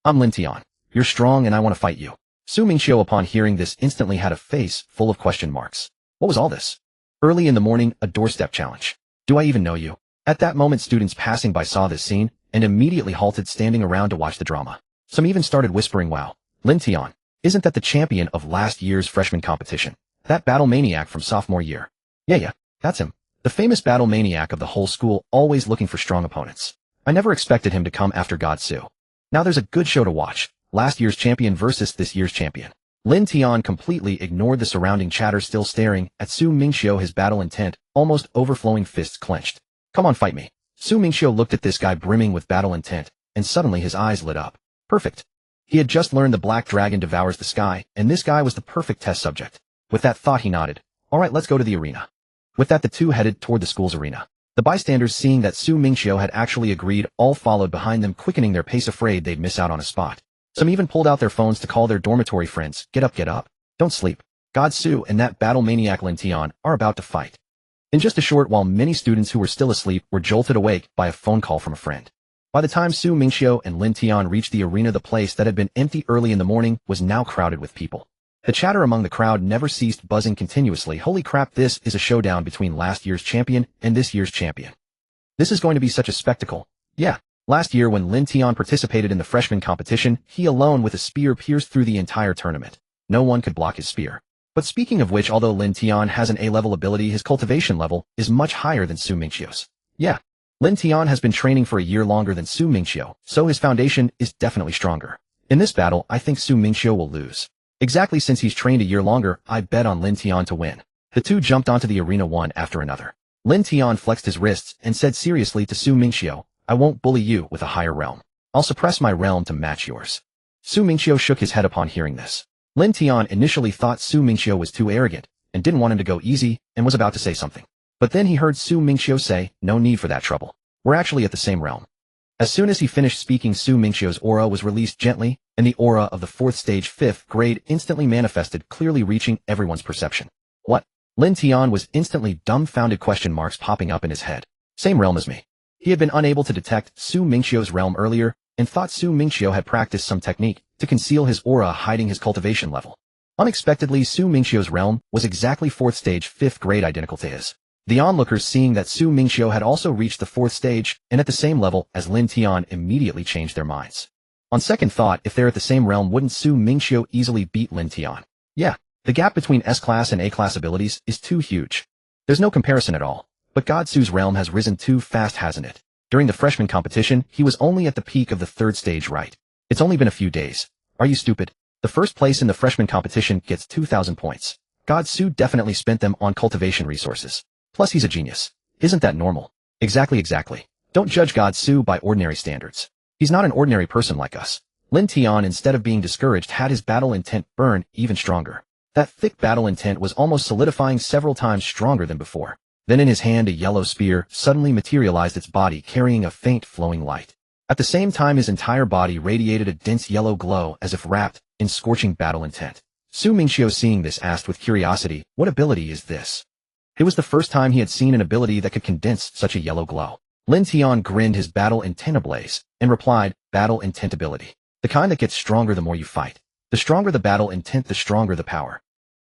"I'm Lin Tian. You're strong and I want to fight you." Su Mingqiu, upon hearing this, instantly had a face full of question marks. What was all this? Early in the morning, a doorstep challenge. Do I even know you? At that moment, students passing by saw this scene and immediately halted, standing around to watch the drama. Some even started whispering, "Wow, Lin Tian, isn't that the champion of last year's freshman competition? That battle maniac from sophomore year?" Yeah, that's him. The famous battle maniac of the whole school, always looking for strong opponents. I never expected him to come after God Su. Now there's a good show to watch. Last year's champion versus this year's champion. Lin Tian completely ignored the surrounding chatter, still staring at Su Mingqiu, his battle intent almost overflowing, fists clenched. Come on, fight me. Su Mingqiu looked at this guy brimming with battle intent, and suddenly his eyes lit up. Perfect. He had just learned the black dragon devours the sky, and this guy was the perfect test subject. With that thought, he nodded. All right, let's go to the arena. With that, the two headed toward the school's arena. The bystanders, seeing that Su Mingqiu had actually agreed, all followed behind them, quickening their pace, afraid they'd miss out on a spot. Some even pulled out their phones to call their dormitory friends. Get up, get up. Don't sleep. God, Su and that battle maniac Lin Tian are about to fight. In just a short while, many students who were still asleep were jolted awake by a phone call from a friend. By the time Su Mingqiu and Lin Tian reached the arena, the place that had been empty early in the morning was now crowded with people. The chatter among the crowd never ceased, buzzing continuously. Holy crap, this is a showdown between last year's champion and this year's champion. This is going to be such a spectacle. Yeah, last year when Lin Tian participated in the freshman competition, he alone with a spear pierced through the entire tournament. No one could block his spear. But speaking of which, although Lin Tian has an A-level ability, his cultivation level is much higher than Su Mingqiu's. Yeah, Lin Tian has been training for a year longer than Su Mingqiu, so his foundation is definitely stronger. In this battle, I think Su Mingqiu will lose. Exactly, since he's trained a year longer, I bet on Lin Tian to win. The two jumped onto the arena one after another. Lin Tian flexed his wrists and said seriously to Su Mingqiu, I won't bully you with a higher realm. I'll suppress my realm to match yours. Su Mingqiu shook his head upon hearing this. Lin Tian initially thought Su Mingqiu was too arrogant and didn't want him to go easy, and was about to say something. But then he heard Su Mingqiu say, no need for that trouble. We're actually at the same realm. As soon as he finished speaking, Su Mingqiu's aura was released gently, and the aura of the 4th stage 5th grade instantly manifested, clearly reaching everyone's perception. What? Lin Tian was instantly dumbfounded, question marks popping up in his head. Same realm as me. He had been unable to detect Su Mingqiu's realm earlier, and thought Su Mingqiu had practiced some technique to conceal his aura, hiding his cultivation level. Unexpectedly, Su Mingqiu's realm was exactly 4th stage 5th grade, identical to his. The onlookers, seeing that Su Mingqiu had also reached the 4th stage and at the same level as Lin Tian, immediately changed their minds. On second thought, if they're at the same realm, wouldn't Su Mingqiu easily beat Lin Tian? Yeah, the gap between S-class and A-class abilities is too huge. There's no comparison at all. But God, Su's realm has risen too fast, hasn't it? During the freshman competition, he was only at the peak of the 3rd stage, right? It's only been a few days. Are you stupid? The first place in the freshman competition gets 2,000 points. God, Su definitely spent them on cultivation resources. Plus he's a genius. Isn't that normal? Exactly. Don't judge God Su by ordinary standards. He's not an ordinary person like us. Lin Tian, instead of being discouraged, had his battle intent burn even stronger. That thick battle intent was almost solidifying, several times stronger than before. Then in his hand, a yellow spear suddenly materialized, its body carrying a faint flowing light. At the same time, his entire body radiated a dense yellow glow as if wrapped in scorching battle intent. Su Mingqiu, seeing this, asked with curiosity, what ability is this? It was the first time he had seen an ability that could condense such a yellow glow. Lin Tian grinned, his battle intent ablaze, and replied, battle intent ability. The kind that gets stronger the more you fight. The stronger the battle intent, the stronger the power.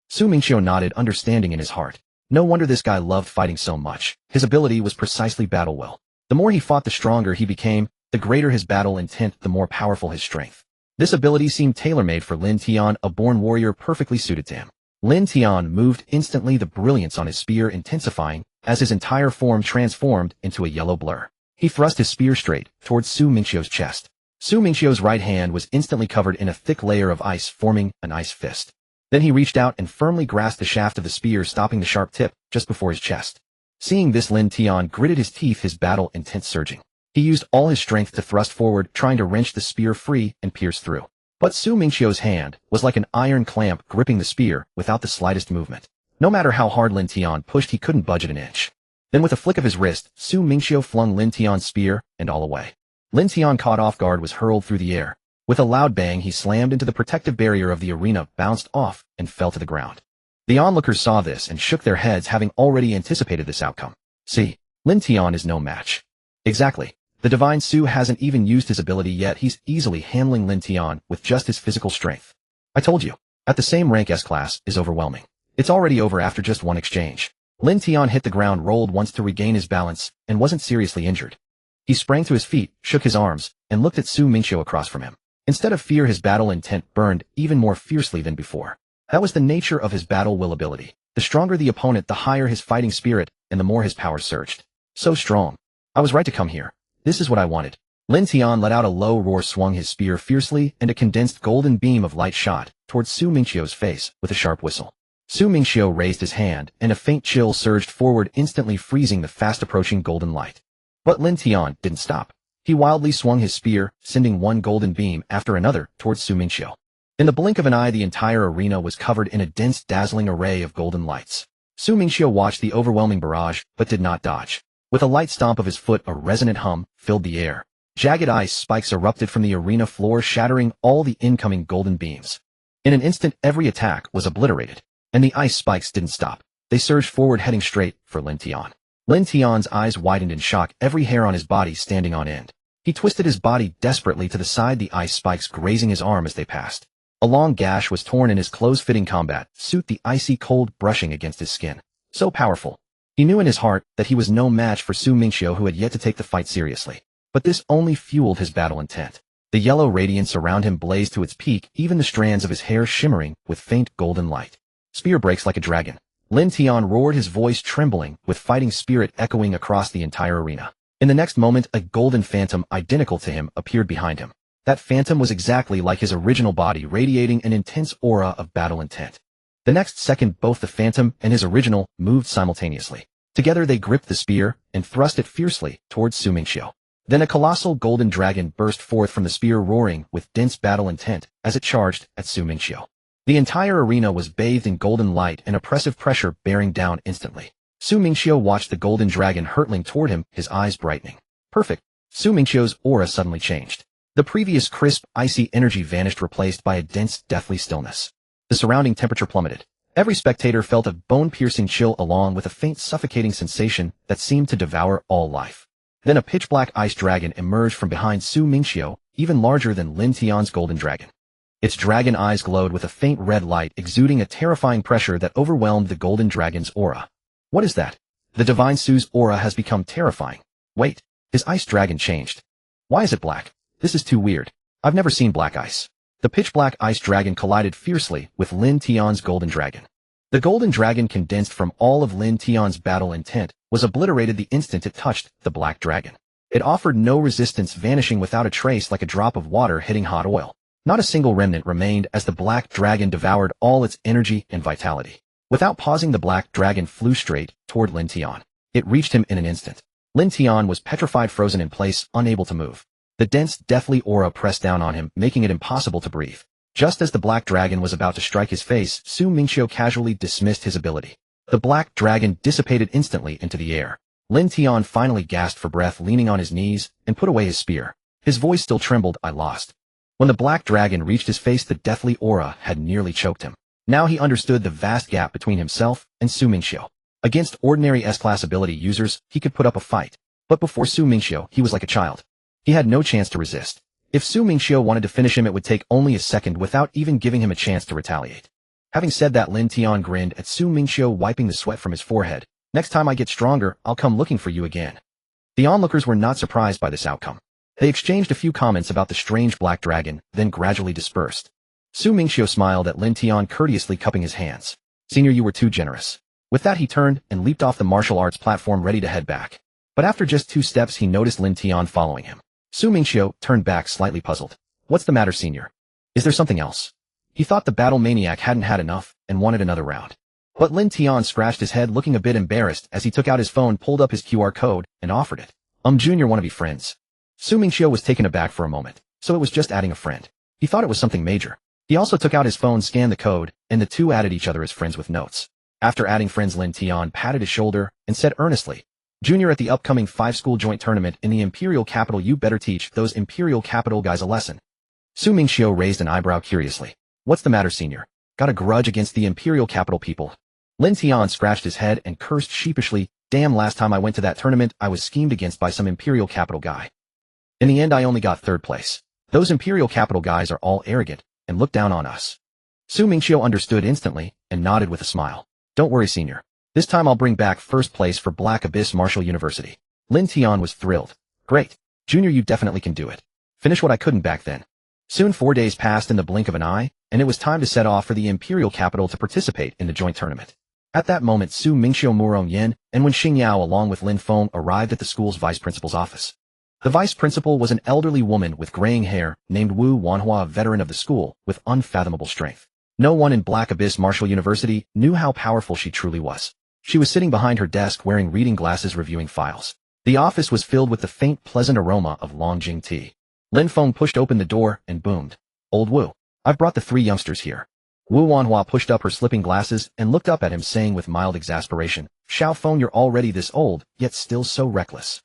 Su Mingqiu nodded, understanding in his heart. No wonder this guy loved fighting so much. His ability was precisely battle will. The more he fought, the stronger he became, the greater his battle intent, the more powerful his strength. This ability seemed tailor-made for Lin Tian, a born warrior perfectly suited to him. Lin Tian moved instantly, the brilliance on his spear intensifying as his entire form transformed into a yellow blur. He thrust his spear straight towards Su Mingqiu's chest. Su Mingqiu's right hand was instantly covered in a thick layer of ice, forming an ice fist. Then he reached out and firmly grasped the shaft of the spear, stopping the sharp tip just before his chest. Seeing this, Lin Tian gritted his teeth, his battle intent surging. He used all his strength to thrust forward, trying to wrench the spear free and pierce through. But Su Mingqiu's hand was like an iron clamp gripping the spear without the slightest movement. No matter how hard Lin Tian pushed, he couldn't budge it an inch. Then with a flick of his wrist, Su Mingqiu flung Lin Tian's spear and all away. Lin Tian, caught off guard, was hurled through the air. With a loud bang, he slammed into the protective barrier of the arena, bounced off, and fell to the ground. The onlookers saw this and shook their heads, having already anticipated this outcome. See, Lin Tian is no match. Exactly. The Divine Su hasn't even used his ability yet. He's easily handling Lin Tian with just his physical strength. I told you, at the same rank, S-class is overwhelming. It's already over after just one exchange. Lin Tian hit the ground, rolled once to regain his balance, and wasn't seriously injured. He sprang to his feet, shook his arms, and looked at Su Mingqiu across from him. Instead of fear, his battle intent burned even more fiercely than before. That was the nature of his battle will ability. The stronger the opponent, the higher his fighting spirit, and the more his power surged. So strong. I was right to come here. This is what I wanted. Lin Tian let out a low roar, swung his spear fiercely, and a condensed golden beam of light shot towards Su Mingqiu's face with a sharp whistle. Su Mingqiu raised his hand, and a faint chill surged forward, instantly freezing the fast-approaching golden light. But Lin Tian didn't stop. He wildly swung his spear, sending one golden beam after another towards Su Mingqiu. In the blink of an eye, the entire arena was covered in a dense, dazzling array of golden lights. Su Mingqiu watched the overwhelming barrage, but did not dodge. With a light stomp of his foot, a resonant hum filled the air. Jagged ice spikes erupted from the arena floor, shattering all the incoming golden beams. In an instant, every attack was obliterated, and the ice spikes didn't stop. They surged forward, heading straight for Lin Tian. Lin Tian's eyes widened in shock, every hair on his body standing on end. He twisted his body desperately to the side, the ice spikes grazing his arm as they passed. A long gash was torn in his close-fitting combat suit, the icy cold brushing against his skin. So powerful. He knew in his heart that he was no match for Su Mingqiu, who had yet to take the fight seriously. But this only fueled his battle intent. The yellow radiance around him blazed to its peak, even the strands of his hair shimmering with faint golden light. Spear breaks like a dragon. Lin Tian roared, his voice trembling, with fighting spirit echoing across the entire arena. In the next moment, a golden phantom identical to him appeared behind him. That phantom was exactly like his original body, radiating an intense aura of battle intent. The next second, both the phantom and his original moved simultaneously. Together they gripped the spear and thrust it fiercely towards Su Mingqiu. Then a colossal golden dragon burst forth from the spear, roaring with dense battle intent as it charged at Su Mingqiu. The entire arena was bathed in golden light and oppressive pressure bearing down instantly. Su Mingqiu watched the golden dragon hurtling toward him, his eyes brightening. Perfect. Su Mingqiu's aura suddenly changed. The previous crisp, icy energy vanished, replaced by a dense, deathly stillness. The surrounding temperature plummeted. Every spectator felt a bone-piercing chill, along with a faint suffocating sensation that seemed to devour all life. Then a pitch-black ice dragon emerged from behind Su Mingqiu, even larger than Lin Tian's golden dragon. Its dragon eyes glowed with a faint red light, exuding a terrifying pressure that overwhelmed the golden dragon's aura. What is that? The divine Su's aura has become terrifying. Wait, his ice dragon changed. Why is it black? This is too weird. I've never seen black ice. The pitch-black ice dragon collided fiercely with Lin Tian's golden dragon. The golden dragon, condensed from all of Lin Tian's battle intent, was obliterated the instant it touched the black dragon. It offered no resistance, vanishing without a trace like a drop of water hitting hot oil. Not a single remnant remained as the black dragon devoured all its energy and vitality. Without pausing, the black dragon flew straight toward Lin Tian. It reached him in an instant. Lin Tian was petrified, frozen in place, unable to move. The dense, deathly aura pressed down on him, making it impossible to breathe. Just as the black dragon was about to strike his face, Su Mingqiu casually dismissed his ability. The black dragon dissipated instantly into the air. Lin Tian finally gasped for breath, leaning on his knees, and put away his spear. His voice still trembled. I lost. When the black dragon reached his face, the deathly aura had nearly choked him. Now he understood the vast gap between himself and Su Mingqiu. Against ordinary S-class ability users, he could put up a fight. But before Su Mingqiu, he was like a child. He had no chance to resist. If Su Mingqiu wanted to finish him, it would take only a second, without even giving him a chance to retaliate. Having said that, Lin Tian grinned at Su Mingqiu, wiping the sweat from his forehead. Next time I get stronger, I'll come looking for you again. The onlookers were not surprised by this outcome. They exchanged a few comments about the strange black dragon, then gradually dispersed. Su Mingqiu smiled at Lin Tian, courteously cupping his hands. Senior, you were too generous. With that, he turned and leaped off the martial arts platform, ready to head back. But after just 2 steps, he noticed Lin Tian following him. Su Mingqiu turned back, slightly puzzled. What's the matter, senior? Is there something else? He thought the battle maniac hadn't had enough and wanted another round. But Lin Tian scratched his head, looking a bit embarrassed as he took out his phone, pulled up his QR code, and offered it. Junior, wanna be friends? Su Mingqiu was taken aback for a moment, so it was just adding a friend. He thought it was something major. He also took out his phone, scanned the code, and the two added each other as friends with notes. After adding friends, Lin Tian patted his shoulder and said earnestly, Junior, at the upcoming 5-school joint tournament in the Imperial Capital, you better teach those Imperial Capital guys a lesson. Su Mingqiu raised an eyebrow curiously. What's the matter, senior? Got a grudge against the Imperial Capital people? Lin Tian scratched his head and cursed sheepishly. Damn, last time I went to that tournament, I was schemed against by some Imperial Capital guy. In the end, I only got 3rd place. Those Imperial Capital guys are all arrogant and look down on us. Su Mingqiu understood instantly and nodded with a smile. Don't worry, senior. This time I'll bring back 1st place for Black Abyss Martial University. Lin Tian was thrilled. Great. Junior, you definitely can do it. Finish what I couldn't back then. Soon 4 days passed in the blink of an eye, and it was time to set off for the Imperial Capital to participate in the joint tournament. At that moment, Su Mingqiu, Murong Yin, and Wen Xingyao along with Lin Feng arrived at the school's vice principal's office. The vice principal was an elderly woman with graying hair named Wu Wanhua, a veteran of the school with unfathomable strength. No one in Black Abyss Martial University knew how powerful she truly was. She was sitting behind her desk wearing reading glasses reviewing files. The office was filled with the faint, pleasant aroma of Longjing tea. Lin Feng pushed open the door and boomed. "Old Wu, I've brought the 3 youngsters here." Wu Wanhua pushed up her slipping glasses and looked up at him saying with mild exasperation, "Xiao Feng, you're already this old, yet still so reckless."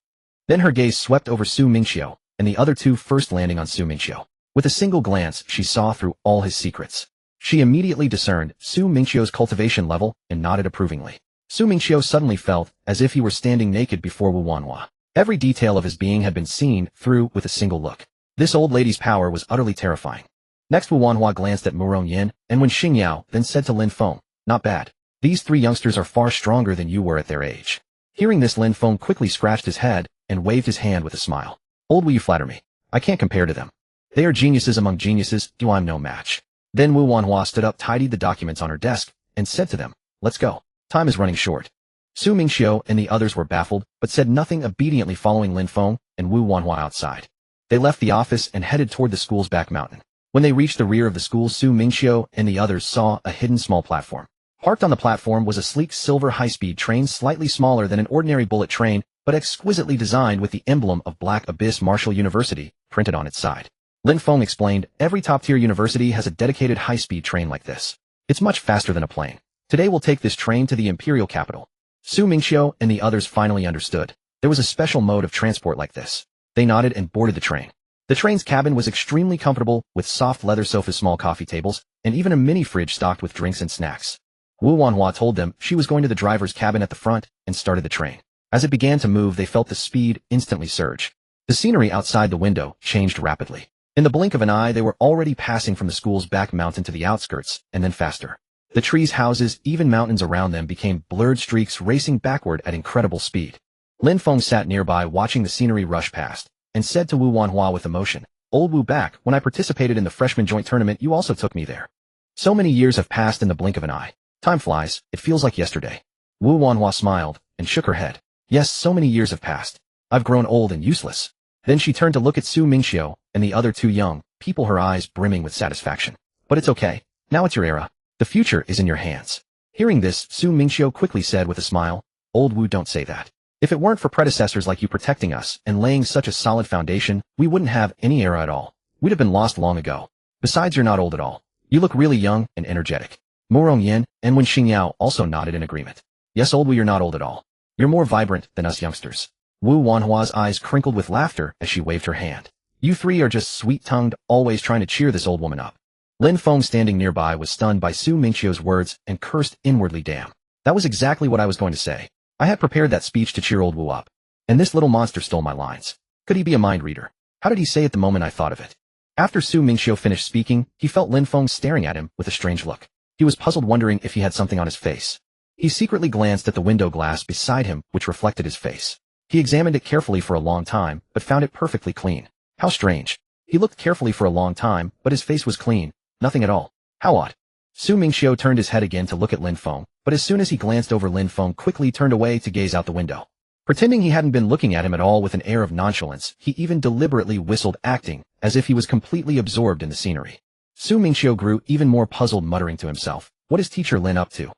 Then her gaze swept over Su Mingqiu, and the other 2 first landing on Su Mingqiu. With a single glance, she saw through all his secrets. She immediately discerned Su Mingqiu's cultivation level and nodded approvingly. Su Mingqiu suddenly felt as if he were standing naked before Wu Wanhua. Every detail of his being had been seen through with a single look. This old lady's power was utterly terrifying. Next, Wu Wanhua glanced at Murong Yin and Wen Xingyao, then said to Lin Feng, "Not bad. These 3 youngsters are far stronger than you were at their age." Hearing this, Lin Feng quickly scratched his head and waved his hand with a smile. "Old Wu, you flatter me. I can't compare to them. They are geniuses among geniuses, I'm no match." Then Wu Wanhua stood up, tidied the documents on her desk, and said to them, "Let's go. Time is running short." Su Mingqiu and the others were baffled, but said nothing, obediently following Lin Feng and Wu Wanhua outside. They left the office and headed toward the school's back mountain. When they reached the rear of the school, Su Mingqiu and the others saw a hidden small platform. Parked on the platform was a sleek silver high-speed train, slightly smaller than an ordinary bullet train, but exquisitely designed with the emblem of Black Abyss Martial University printed on its side. Lin Feng explained, "Every top-tier university has a dedicated high-speed train like this. It's much faster than a plane. Today we'll take this train to the imperial capital." Su Mingqiu and the others finally understood. There was a special mode of transport like this. They nodded and boarded the train. The train's cabin was extremely comfortable, with soft leather sofas, small coffee tables, and even a mini fridge stocked with drinks and snacks. Wu Wanhua told them she was going to the driver's cabin at the front and started the train. As it began to move, they felt the speed instantly surge. The scenery outside the window changed rapidly. In the blink of an eye, they were already passing from the school's back mountain to the outskirts, and then faster. The trees, houses, even mountains around them became blurred streaks racing backward at incredible speed. Lin Feng sat nearby watching the scenery rush past, and said to Wu Wanhua with emotion, "Old Wu, back when I participated in the freshman joint tournament, you also took me there. So many years have passed in the blink of an eye. Time flies, it feels like yesterday." Wu Wanhua smiled and shook her head. "Yes, so many years have passed. I've grown old and useless." Then she turned to look at Su Mingqiu and the other 2 young people, her eyes brimming with satisfaction. "But it's okay. Now it's your era. The future is in your hands." Hearing this, Su Mingqiu quickly said with a smile, "Old Wu, don't say that. If it weren't for predecessors like you protecting us and laying such a solid foundation, we wouldn't have any era at all. We'd have been lost long ago. Besides, you're not old at all. You look really young and energetic." Murong Yin and Wen Xingyao also nodded in agreement. "Yes, Old Wu, you're not old at all. You're more vibrant than us youngsters." Wu Wanhua's eyes crinkled with laughter as she waved her hand. "You 3 are just sweet-tongued, always trying to cheer this old woman up." Lin Feng, standing nearby, was stunned by Su Mingqiu's words and cursed inwardly, "Damn. That was exactly what I was going to say. I had prepared that speech to cheer old Wu up. And this little monster stole my lines. Could he be a mind reader? How did he say it the moment I thought of it?" After Su Mingqiu finished speaking, he felt Lin Feng staring at him with a strange look. He was puzzled, wondering if he had something on his face. He secretly glanced at the window glass beside him, which reflected his face. He examined it carefully for a long time, but found it perfectly clean. How strange. He looked carefully for a long time, but his face was clean. Nothing at all. How odd. Su Mingqiu turned his head again to look at Lin Feng, but as soon as he glanced over, Lin Feng quickly turned away to gaze out the window. Pretending he hadn't been looking at him at all with an air of nonchalance, he even deliberately whistled, acting as if he was completely absorbed in the scenery. Su Mingqiu grew even more puzzled, muttering to himself, "What is Teacher Lin up to?"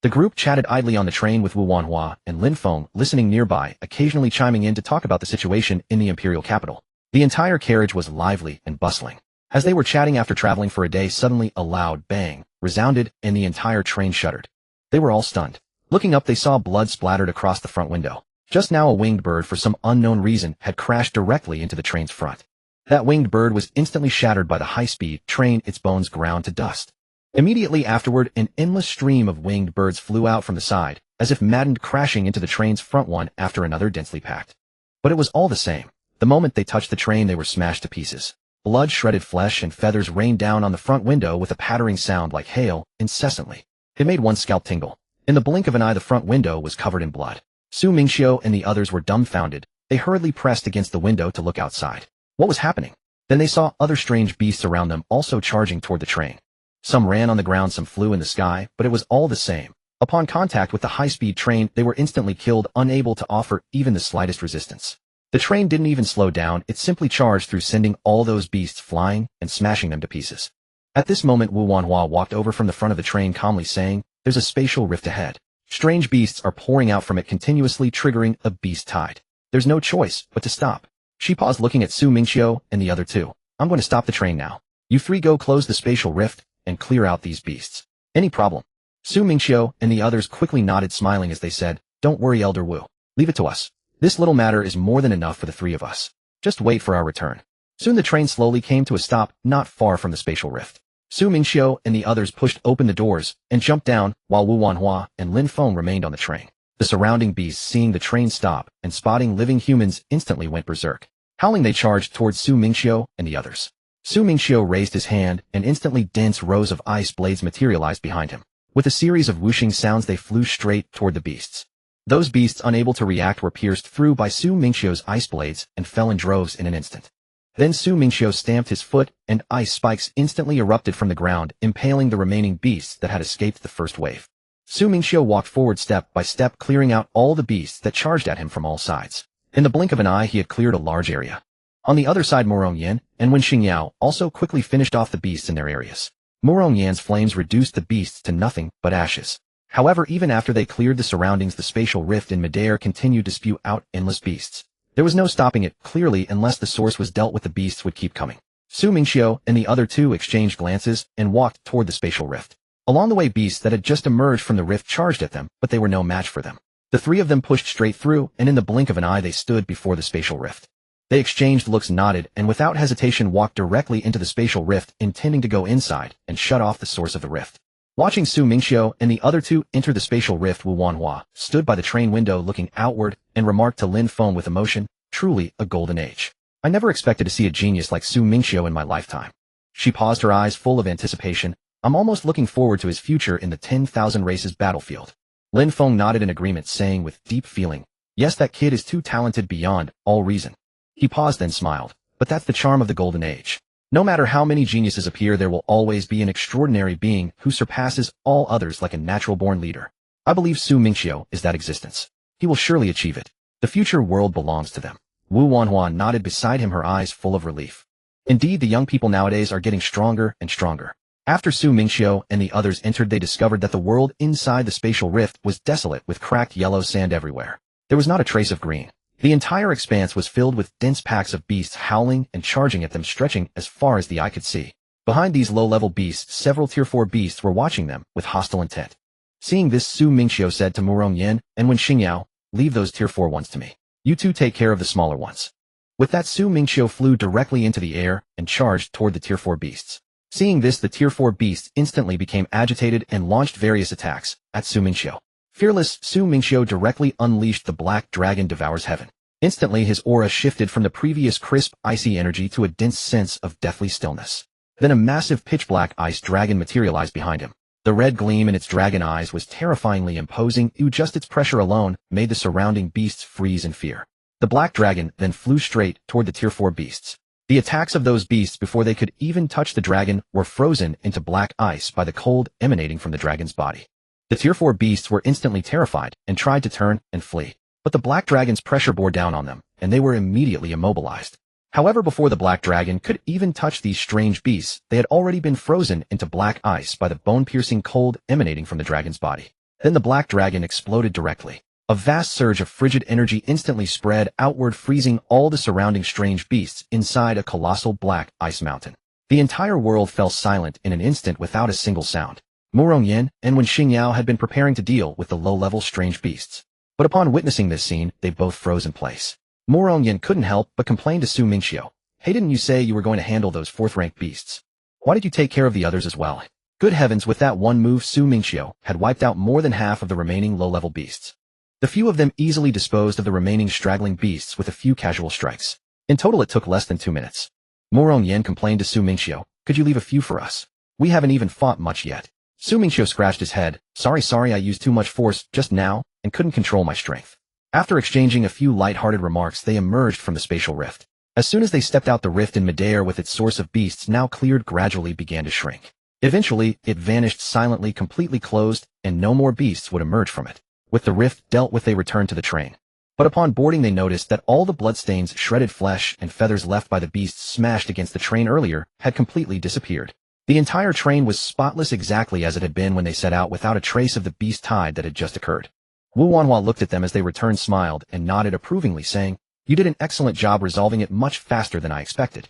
The group chatted idly on the train, with Wu Wanhua and Lin Feng listening nearby, occasionally chiming in to talk about the situation in the imperial capital. The entire carriage was lively and bustling. As they were chatting after traveling for a day, suddenly a loud bang resounded and the entire train shuddered. They were all stunned. Looking up, they saw blood splattered across the front window. Just now, a winged bird, for some unknown reason, had crashed directly into the train's front. That winged bird was instantly shattered by the high-speed train, its bones ground to dust. Immediately afterward, an endless stream of winged birds flew out from the side, as if maddened, crashing into the train's front one after another, densely packed. But it was all the same. The moment they touched the train, they were smashed to pieces. Blood, shredded flesh, and feathers rained down on the front window with a pattering sound like hail, incessantly. It made one's scalp tingle. In the blink of an eye, the front window was covered in blood. Su Mingqiu and the others were dumbfounded. They hurriedly pressed against the window to look outside. What was happening? Then they saw other strange beasts around them, also charging toward the train. Some ran on the ground, some flew in the sky, but it was all the same. Upon contact with the high-speed train, they were instantly killed, unable to offer even the slightest resistance. The train didn't even slow down, it simply charged through, sending all those beasts flying and smashing them to pieces. At this moment, Wu Wanhua walked over from the front of the train, calmly saying, "There's a spatial rift ahead. Strange beasts are pouring out from it, continuously triggering a beast tide. There's no choice but to stop." She paused, looking at Su Mingqiu and the other two. "I'm going to stop the train now. You three go close the spatial rift and clear out these beasts. Any problem?" Su Mingqiu and the others quickly nodded, smiling as they said, "Don't worry, Elder Wu. Leave it to us. This little matter is more than enough for the three of us. Just wait for our return." Soon the train slowly came to a stop not far from the spatial rift. Su Mingqiu and the others pushed open the doors and jumped down, while Wu Wanhua and Lin Feng remained on the train. The surrounding beasts, seeing the train stop and spotting living humans, instantly went berserk. Howling, they charged towards Su Mingqiu and the others. Su Mingqiu raised his hand, and instantly dense rows of ice blades materialized behind him. With a series of whooshing sounds, they flew straight toward the beasts. Those beasts, unable to react, were pierced through by Su Mingqiu's ice blades and fell in droves in an instant. Then Su Mingqiu stamped his foot, and ice spikes instantly erupted from the ground, impaling the remaining beasts that had escaped the first wave. Su Mingqiu walked forward step by step, clearing out all the beasts that charged at him from all sides. In the blink of an eye, he had cleared a large area. On the other side, Murong Yan and Wen Xingyao also quickly finished off the beasts in their areas. Murong Yan's flames reduced the beasts to nothing but ashes. However, even after they cleared the surroundings, the spatial rift in midair continued to spew out endless beasts. There was no stopping it, clearly, unless the source was dealt with, the beasts would keep coming. Su Mingqiu and the other two exchanged glances and walked toward the spatial rift. Along the way, beasts that had just emerged from the rift charged at them, but they were no match for them. The three of them pushed straight through, and in the blink of an eye they stood before the spatial rift. They exchanged looks, nodded, and without hesitation walked directly into the spatial rift, intending to go inside and shut off the source of the rift. Watching Su Mingqiu and the other two enter the spatial rift, Wu Wanhua stood by the train window looking outward and remarked to Lin Feng with emotion, "Truly a golden age. I never expected to see a genius like Su Mingqiu in my lifetime." She paused, her eyes full of anticipation. "I'm almost looking forward to his future in the 10,000 races battlefield." Lin Feng nodded in agreement, saying with deep feeling, "Yes, that kid is too talented beyond all reason." He paused, then smiled. "But that's the charm of the golden age. No matter how many geniuses appear, there will always be an extraordinary being who surpasses all others, like a natural-born leader. I believe Su Mingqiu is that existence. He will surely achieve it. The future world belongs to them." Wu Wanhua nodded beside him, her eyes full of relief. Indeed, the young people nowadays are getting stronger and stronger. After Su Mingqiu and the others entered, they discovered that the world inside the spatial rift was desolate, with cracked yellow sand everywhere. There was not a trace of green. The entire expanse was filled with dense packs of beasts howling and charging at them, stretching as far as the eye could see. Behind these low-level beasts, several Tier 4 beasts were watching them with hostile intent. Seeing this, Su Mingqiu said to Murong Yan and Wen Xingyao, "Leave those Tier 4 ones to me. You two take care of the smaller ones." With that, Su Mingqiu flew directly into the air and charged toward the Tier 4 beasts. Seeing this, the Tier 4 beasts instantly became agitated and launched various attacks at Su Mingqiu. Fearless, Su Mingqiu directly unleashed the Black Dragon Devours Heaven. Instantly, his aura shifted from the previous crisp, icy energy to a dense sense of deathly stillness. Then a massive pitch-black ice dragon materialized behind him. The red gleam in its dragon eyes was terrifyingly imposing. Just its pressure alone made the surrounding beasts freeze in fear. The black dragon then flew straight toward the Tier 4 beasts. The attacks of those beasts, before they could even touch the dragon, were frozen into black ice by the cold emanating from the dragon's body. The Tier 4 beasts were instantly terrified and tried to turn and flee. But the black dragon's pressure bore down on them, and they were immediately immobilized. However, before the black dragon could even touch these strange beasts, they had already been frozen into black ice by the bone-piercing cold emanating from the dragon's body. Then the black dragon exploded directly. A vast surge of frigid energy instantly spread outward, freezing all the surrounding strange beasts inside a colossal black ice mountain. The entire world fell silent in an instant without a single sound. Murong Yan and Wen Xingyao had been preparing to deal with the low-level strange beasts. But upon witnessing this scene, they both froze in place. Murong Yan couldn't help but complain to Su Mingqiu. "Hey, didn't you say you were going to handle those 4th-ranked beasts? Why did you take care of the others as well?" Good heavens, with that one move, Su Mingqiu had wiped out more than half of the remaining low-level beasts. The few of them easily disposed of the remaining straggling beasts with a few casual strikes. In total, it took less than 2 minutes. Murong Yan complained to Su Mingqiu, "Could you leave a few for us? We haven't even fought much yet." Su Mingqiu scratched his head. Sorry, I used too much force just now and couldn't control my strength." After exchanging a few light-hearted remarks, they emerged from the spatial rift. As soon as they stepped out, the rift in midair with its source of beasts now cleared gradually began to shrink. Eventually, it vanished silently, completely closed, and no more beasts would emerge from it. With the rift dealt with, they returned to the train. But upon boarding they noticed that all the bloodstains, shredded flesh, and feathers left by the beasts smashed against the train earlier had completely disappeared. The entire train was spotless exactly as it had been when they set out, without a trace of the beast tide that had just occurred. Wu Wanhua looked at them as they returned, smiled, and nodded approvingly, saying, "You did an excellent job resolving it, much faster than I expected."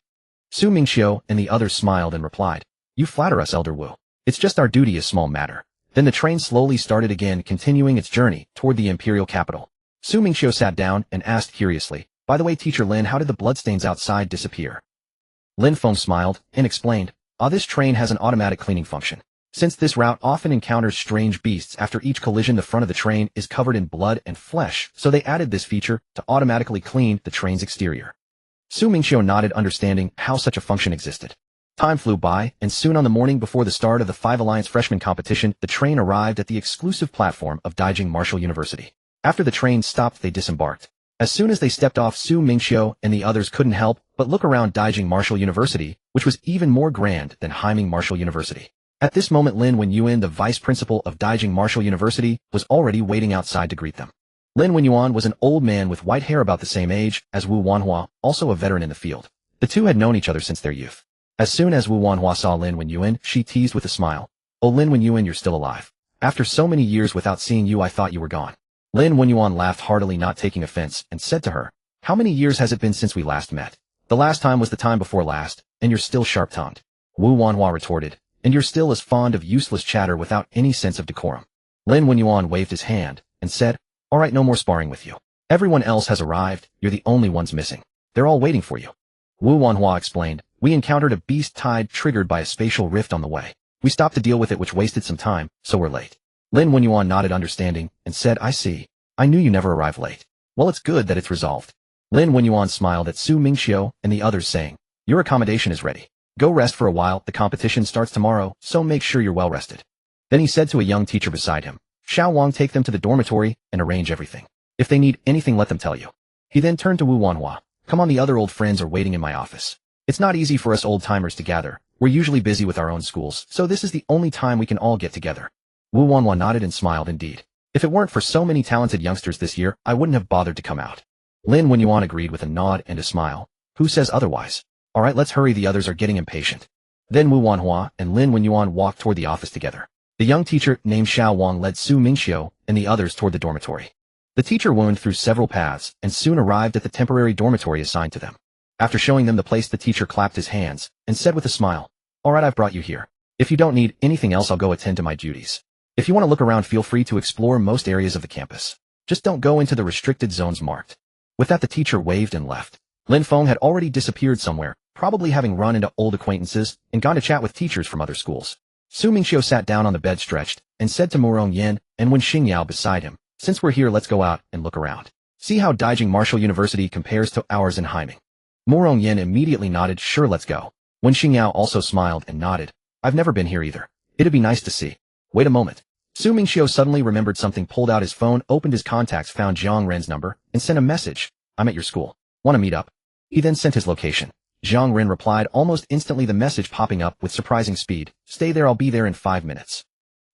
Su Mingqiu and the others smiled and replied, "You flatter us, Elder Wu. It's just our duty, a small matter." Then the train slowly started again, continuing its journey toward the imperial capital. Su Mingqiu sat down and asked curiously, "By the way, Teacher Lin, how did the bloodstains outside disappear?" Lin Feng smiled and explained, "This train has an automatic cleaning function. Since this route often encounters strange beasts, after each collision the front of the train is covered in blood and flesh, so they added this feature to automatically clean the train's exterior." Su Mingqiu nodded, understanding how such a function existed. Time flew by, and soon on the morning before the start of the 5 Alliance freshman competition, the train arrived at the exclusive platform of Daijing Martial University. After the train stopped, they disembarked. As soon as they stepped off, Su Mingqiu and the others couldn't help but look around Daijing Martial University, which was even more grand than Haiming Martial University. At this moment, Lin Wenyuan, the vice principal of Daijing Martial University, was already waiting outside to greet them. Lin Wenyuan was an old man with white hair, about the same age as Wu Wanhua, also a veteran in the field. The two had known each other since their youth. As soon as Wu Wanhua saw Lin Wenyuan, she teased with a smile, "Oh, Lin Wenyuan, you're still alive. After so many years without seeing you, I thought you were gone." Lin Wenyuan laughed heartily, not taking offense, and said to her, "How many years has it been since we last met?" "The last time was the time before last, and you're still sharp-tongued." Wu Wanhua retorted, "And you're still as fond of useless chatter without any sense of decorum." Lin Wenyuan waved his hand and said, "All right, no more sparring with you. Everyone else has arrived, you're the only ones missing. They're all waiting for you." Wu Wanhua explained, "We encountered a beast tide triggered by a spatial rift on the way. We stopped to deal with it, which wasted some time, so we're late." Lin Wenyuan nodded understanding and said, "I see. I knew you never arrive late. Well, it's good that it's resolved." Lin Wenyuan smiled at Su Mingqiu and the others, saying, "Your accommodation is ready. Go rest for a while, the competition starts tomorrow, so make sure you're well rested." Then he said to a young teacher beside him, "Xiao Wang, take them to the dormitory and arrange everything. If they need anything, let them tell you." He then turned to Wu Wanhua, "Come on, the other old friends are waiting in my office. It's not easy for us old-timers to gather. We're usually busy with our own schools, so this is the only time we can all get together." Wu Wanhua nodded and smiled. "Indeed. If it weren't for so many talented youngsters this year, I wouldn't have bothered to come out." Lin Wenyuan agreed with a nod and a smile. "Who says otherwise? All right, let's hurry, the others are getting impatient." Then Wu Wanhua and Lin Wenyuan walked toward the office together. The young teacher, named Xiao Wang, led Su Mingqiu and the others toward the dormitory. The teacher wound through several paths and soon arrived at the temporary dormitory assigned to them. After showing them the place, the teacher clapped his hands and said with a smile, "All right, I've brought you here. If you don't need anything else, I'll go attend to my duties. If you want to look around, feel free to explore most areas of the campus. Just don't go into the restricted zones marked." With that, the teacher waved and left. Lin Feng had already disappeared somewhere, probably having run into old acquaintances and gone to chat with teachers from other schools. Su Mingqiu sat down on the bed, stretched, and said to Murong Yin and Wen Xingyao beside him, "Since we're here, let's go out and look around. See how Daijing Martial University compares to ours in Haiming." Murong Yin immediately nodded, "Sure, let's go." Wen Xingyao also smiled and nodded, "I've never been here either. It'd be nice to see." Wait a moment. Su Mingqiu suddenly remembered something, pulled out his phone, opened his contacts, found Jiang Ren's number, and sent a message. "I'm at your school. Want to meet up?" He then sent his location. Jiang Ren replied almost instantly, the message popping up with surprising speed, "Stay there, I'll be there in 5 minutes."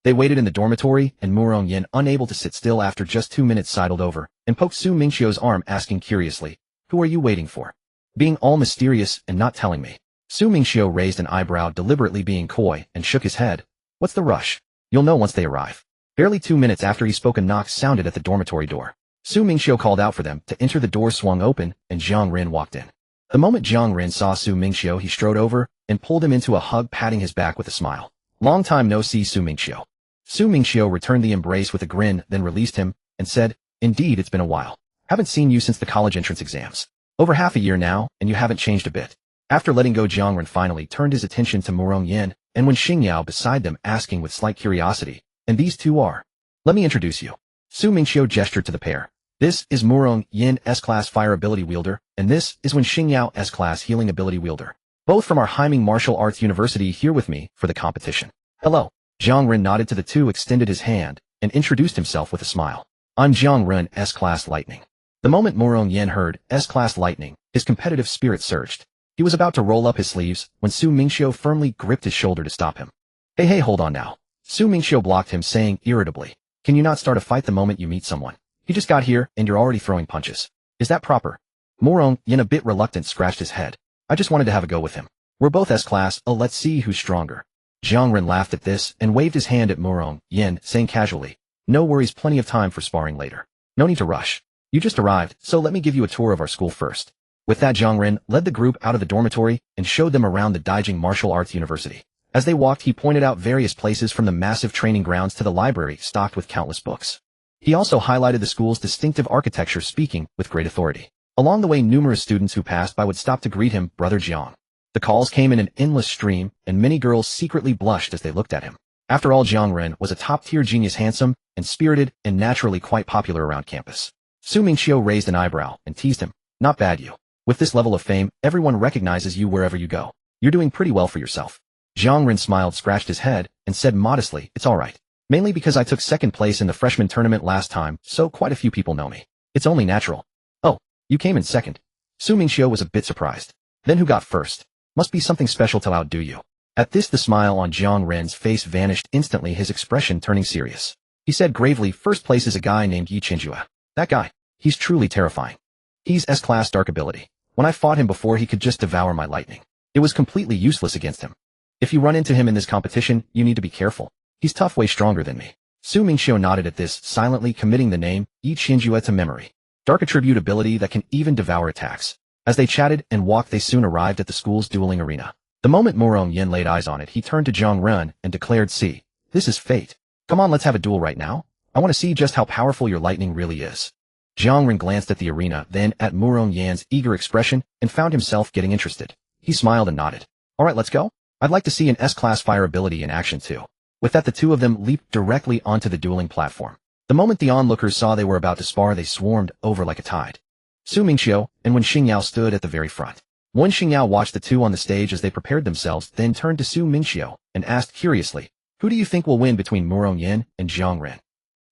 They waited in the dormitory, and Murong Yin, unable to sit still after just 2 minutes, sidled over and poked Su Mingqiu's arm, asking curiously, "Who are you waiting for?" Being all mysterious and not telling me. Su Mingqiu raised an eyebrow, deliberately being coy, and shook his head. "What's the rush? You'll know once they arrive." Barely 2 minutes after he spoke, a knock sounded at the dormitory door. Su Mingqiu called out for them to enter. The door swung open, and Jiang Ren walked in. The moment Jiang Ren saw Su Mingqiu, he strode over and pulled him into a hug, patting his back with a smile. "Long time no see, Su Mingqiu." Su Mingqiu returned the embrace with a grin, then released him and said, "Indeed, it's been a while. Haven't seen you since the college entrance exams. Over half a year now, and you haven't changed a bit." After letting go, Jiang Ren finally turned his attention to Murong Yin and Wen Xingyao beside them, asking with slight curiosity, "And these two are?" "Let me introduce you." Su Mingqiu gestured to the pair. "This is Murong Yin, S-Class Fire Ability Wielder, and this is Wen Xingyao, S-Class Healing Ability Wielder. Both from our Haiming Martial Arts University, here with me for the competition." "Hello." Jiang Ren nodded to the two, extended his hand, and introduced himself with a smile. "I'm Jiang Ren, S-Class Lightning." The moment Murong Yin heard S-Class Lightning, his competitive spirit surged. He was about to roll up his sleeves when Su Mingqiu firmly gripped his shoulder to stop him. Hey, hold on now." Su Mingqiu blocked him, saying irritably, "Can you not start a fight the moment you meet someone? He just got here, and you're already throwing punches. Is that proper? Morong, Yin a bit reluctant scratched his head. I just wanted to have a go with him. We're both S-class, let's see who's stronger. Jiang Ren laughed at this and waved his hand at Morong, Yin, saying casually, no worries, plenty of time for sparring later. No need to rush. You just arrived, so let me give you a tour of our school first. With that, Jiang Ren led the group out of the dormitory and showed them around the Daijing Martial Arts University. As they walked, he pointed out various places from the massive training grounds to the library stocked with countless books. He also highlighted the school's distinctive architecture, speaking with great authority. Along the way, numerous students who passed by would stop to greet him, Brother Jiang. The calls came in an endless stream, and many girls secretly blushed as they looked at him. After all, Jiang Ren was a top-tier genius, handsome and spirited, and naturally quite popular around campus. Mingqiu raised an eyebrow and teased him. Not bad, you. With this level of fame, everyone recognizes you wherever you go. You're doing pretty well for yourself. Jiang Ren smiled, scratched his head, and said modestly, it's alright. Mainly because I took second place in the freshman tournament last time, so quite a few people know me. It's only natural. Oh, you came in second. Mingqiu was a bit surprised. Then who got first? Must be something special to outdo you. At this, the smile on Jiang Ren's face vanished instantly, his expression turning serious. He said gravely, first place is a guy named Yi Qinjue. That guy. He's truly terrifying. He's S-class dark ability. When I fought him before, he could just devour my lightning. It was completely useless against him. If you run into him in this competition, you need to be careful. He's tough, way stronger than me. Mingqiu nodded at this, silently committing the name Yi Qinjue to memory. Dark attribute ability that can even devour attacks. As they chatted and walked, they soon arrived at the school's dueling arena. The moment Morong Yin laid eyes on it, he turned to Jiang Ren and declared, see, this is fate. Come on, let's have a duel right now. I want to see just how powerful your lightning really is. Jiang Ren glanced at the arena, then at Morong Yan's eager expression, and found himself getting interested. He smiled and nodded. Alright, let's go. I'd like to see an S-class fire ability in action too. With that, the two of them leaped directly onto the dueling platform. The moment the onlookers saw they were about to spar, they swarmed over like a tide. Mingqiu and Wen Xingyao stood at the very front. Wen Xingyao watched the two on the stage as they prepared themselves, then turned to Mingqiu and asked curiously, who do you think will win between Morong Yin and Jiang Ren?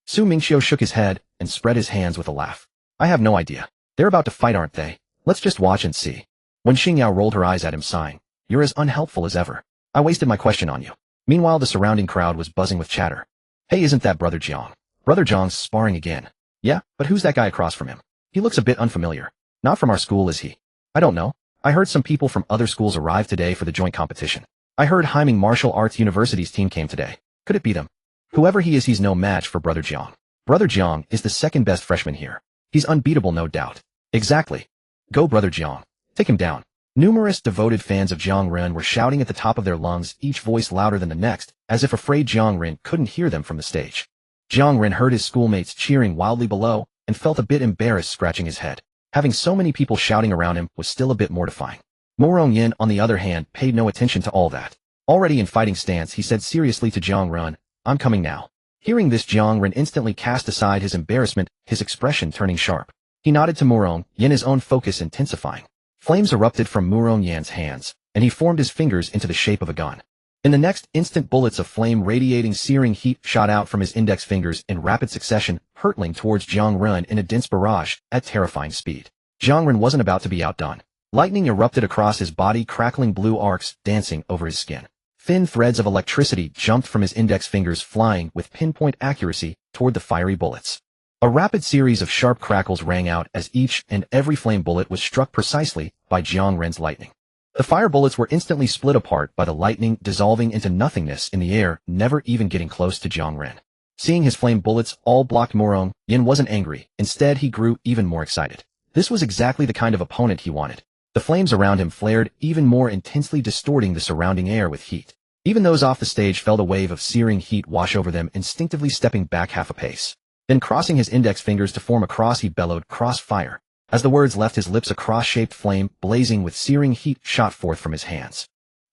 Mingqiu shook his head and spread his hands with a laugh. I have no idea. They're about to fight, aren't they? Let's just watch and see. Wen Xingyao rolled her eyes at him, sighing. You're as unhelpful as ever. I wasted my question on you. Meanwhile, the surrounding crowd was buzzing with chatter. Hey, isn't that Brother Jiang? Brother Jiang's sparring again. Yeah, but who's that guy across from him? He looks a bit unfamiliar. Not from our school, is he? I don't know. I heard some people from other schools arrived today for the joint competition. I heard Haiming Martial Arts University's team came today. Could it be them? Whoever he is, he's no match for Brother Jiang. Brother Jiang is the second best freshman here. He's unbeatable, no doubt. Exactly. Go, Brother Jiang. Take him down. Numerous devoted fans of Jiang Ren were shouting at the top of their lungs, each voice louder than the next, as if afraid Jiang Ren couldn't hear them from the stage. Jiang Ren heard his schoolmates cheering wildly below, and felt a bit embarrassed, scratching his head. Having so many people shouting around him was still a bit mortifying. Morong Yin, on the other hand, paid no attention to all that. Already in fighting stance, he said seriously to Jiang Ren, I'm coming now. Hearing this, Jiang Ren instantly cast aside his embarrassment, his expression turning sharp. He nodded to Morong Yin, his own focus intensifying. Flames erupted from Morong Yan's hands, and he formed his fingers into the shape of a gun. In the next instant, bullets of flame radiating searing heat shot out from his index fingers in rapid succession, hurtling towards Jiang Ren in a dense barrage at terrifying speed. Jiang Ren wasn't about to be outdone. Lightning erupted across his body, crackling blue arcs dancing over his skin. Thin threads of electricity jumped from his index fingers, flying with pinpoint accuracy toward the fiery bullets. A rapid series of sharp crackles rang out as each and every flame bullet was struck precisely by Jiang Ren's lightning. The fire bullets were instantly split apart by the lightning, dissolving into nothingness in the air, never even getting close to Jiang Ren. Seeing his flame bullets all blocked, Morong Yin wasn't angry. Instead, he grew even more excited. This was exactly the kind of opponent he wanted. The flames around him flared even more intensely, distorting the surrounding air with heat. Even those off the stage felt a wave of searing heat wash over them, instinctively stepping back half a pace. Then, crossing his index fingers to form a cross, he bellowed, crossfire. As the words left his lips, a cross-shaped flame, blazing with searing heat, shot forth from his hands.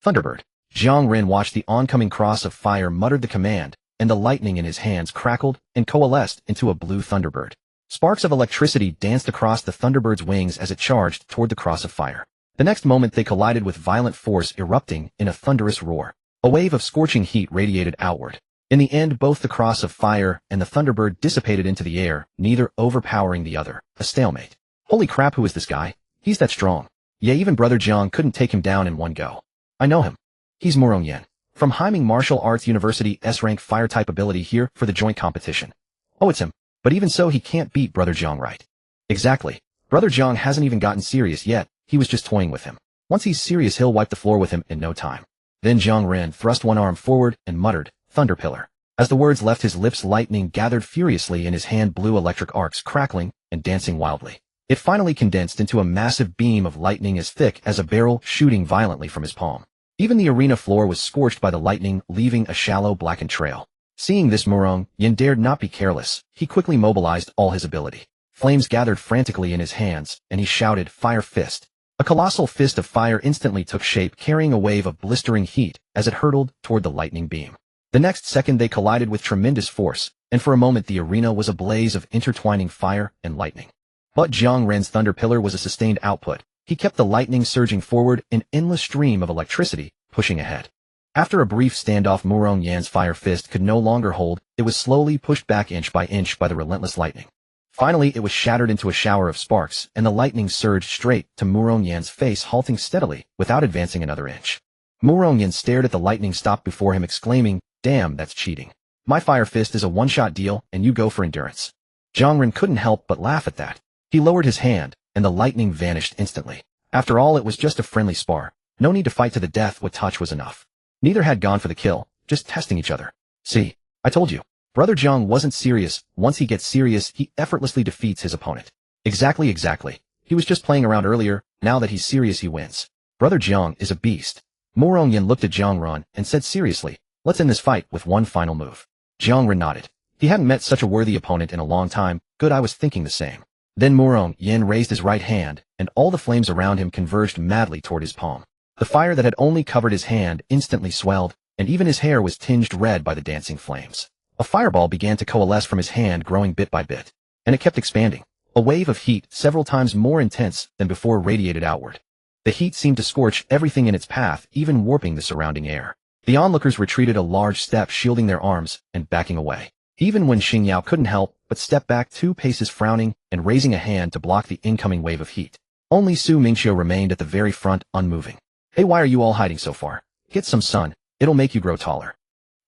Thunderbird. Jiang Ren watched the oncoming cross of fire, muttered the command, and the lightning in his hands crackled and coalesced into a blue thunderbird. Sparks of electricity danced across the thunderbird's wings as it charged toward the cross of fire. The next moment, they collided with violent force, erupting in a thunderous roar. A wave of scorching heat radiated outward. In the end, both the cross of fire and the thunderbird dissipated into the air, neither overpowering the other. A stalemate. Holy crap, who is this guy? He's that strong. Yeah, even Brother Jiang couldn't take him down in one go. I know him. He's Morong Yin. From Haiming Martial Arts University, S-rank fire-type ability here for the joint competition. Oh, it's him. But even so, he can't beat Brother Zhang, right? Exactly. Brother Zhang hasn't even gotten serious yet, he was just toying with him. Once he's serious, he'll wipe the floor with him in no time. Then Zhang Ren thrust one arm forward and muttered, "Thunder Pillar." As the words left his lips, lightning gathered furiously in his hand, blue electric arcs crackling and dancing wildly. It finally condensed into a massive beam of lightning as thick as a barrel, shooting violently from his palm. Even the arena floor was scorched by the lightning, leaving a shallow blackened trail. Seeing this, Murong Yin dared not be careless. He quickly mobilized all his ability. Flames gathered frantically in his hands, and he shouted, "Fire Fist." A colossal fist of fire instantly took shape, carrying a wave of blistering heat as it hurtled toward the lightning beam. The next second they collided with tremendous force, and for a moment the arena was a blaze of intertwining fire and lightning. But Zhang Ren's Thunder Pillar was a sustained output. He kept the lightning surging forward, an endless stream of electricity, pushing ahead. After a brief standoff, Murong Yan's Fire Fist could no longer hold. It was slowly pushed back inch by the relentless lightning. Finally, it was shattered into a shower of sparks, and the lightning surged straight to Murong Yan's face, halting steadily without advancing another inch. Murong Yan stared at the lightning stop before him, exclaiming, "Damn, that's cheating. My Fire Fist is a one-shot deal, and you go for endurance." Zhang Ren couldn't help but laugh at that. He lowered his hand, and the lightning vanished instantly. After all, it was just a friendly spar. No need to fight to the death, what touch was enough. Neither had gone for the kill, just testing each other. See, I told you. Brother Zhang wasn't serious. Once he gets serious, he effortlessly defeats his opponent. Exactly. He was just playing around earlier. Now that he's serious, he wins. Brother Zhang is a beast. Murong Yin looked at Zhang Ren and said seriously, "Let's end this fight with one final move." Zhang Ren nodded. He hadn't met such a worthy opponent in a long time. Good, I was thinking the same. Then Murong Yin raised his right hand, and all the flames around him converged madly toward his palm. The fire that had only covered his hand instantly swelled, and even his hair was tinged red by the dancing flames. A fireball began to coalesce from his hand, growing bit by bit, and it kept expanding. A wave of heat, several times more intense than before, radiated outward. The heat seemed to scorch everything in its path, even warping the surrounding air. The onlookers retreated a large step, shielding their arms and backing away. Even when Xingyao couldn't help but step back 2 paces, frowning and raising a hand to block the incoming wave of heat. Only Su Mingqiu remained at the very front, unmoving. "Hey, why are you all hiding so far? Get some sun. It'll make you grow taller."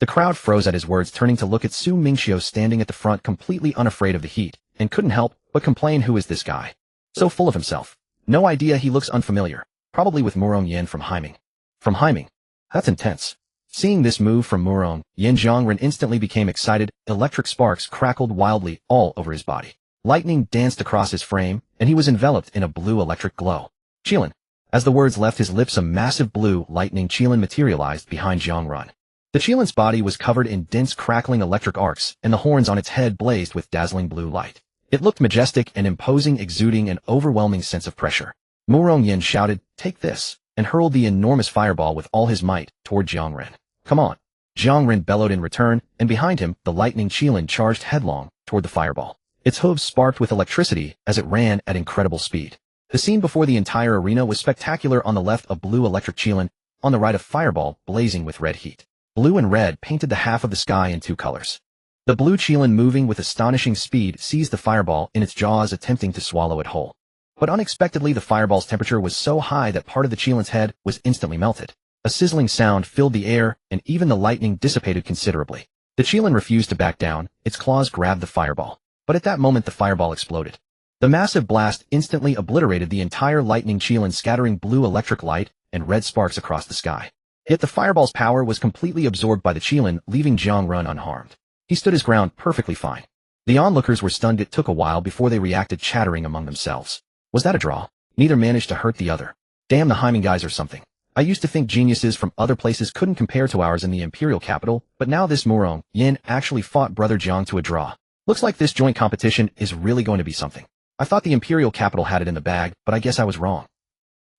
The crowd froze at his words, turning to look at Su Mingqiu standing at the front, completely unafraid of the heat, and couldn't help but complain, "Who is this guy? So full of himself. No idea, he looks unfamiliar. Probably with Murong Yin from Haiming." "From Haiming? That's intense." Seeing this move from Murong Yin, Zhang Ren instantly became excited. Electric sparks crackled wildly all over his body. Lightning danced across his frame, and he was enveloped in a blue electric glow. "Qilin." As the words left his lips, a massive blue lightning Qilin materialized behind Zhang Ren. The Qilin's body was covered in dense crackling electric arcs, and the horns on its head blazed with dazzling blue light. It looked majestic and imposing, exuding an overwhelming sense of pressure. Murong Yin shouted, "Take this," and hurled the enormous fireball with all his might toward Zhang Ren. "Come on." Zhang Ren bellowed in return, and behind him, the lightning Qilin charged headlong toward the fireball. Its hooves sparked with electricity as it ran at incredible speed. The scene before the entire arena was spectacular. On the left, a blue electric Qilin, on the right, a fireball blazing with red heat. Blue and red painted the half of the sky in 2 colors. The blue Qilin, moving with astonishing speed, seized the fireball in its jaws, attempting to swallow it whole. But unexpectedly, the fireball's temperature was so high that part of the Qilin's head was instantly melted. A sizzling sound filled the air, and even the lightning dissipated considerably. The Qilin refused to back down. Its claws grabbed the fireball. But at that moment, the fireball exploded. The massive blast instantly obliterated the entire lightning Qilin, scattering blue electric light and red sparks across the sky. Yet the fireball's power was completely absorbed by the Qilin, leaving Zhang Ren unharmed. He stood his ground perfectly fine. The onlookers were stunned. It took a while before they reacted, chattering among themselves. Was that a draw? Neither managed to hurt the other. Damn, the Haiming guys or something. I used to think geniuses from other places couldn't compare to ours in the imperial capital, but now this Murong Yin actually fought Brother Zhang to a draw. Looks like this joint competition is really going to be something. I thought the imperial capital had it in the bag, but I guess I was wrong.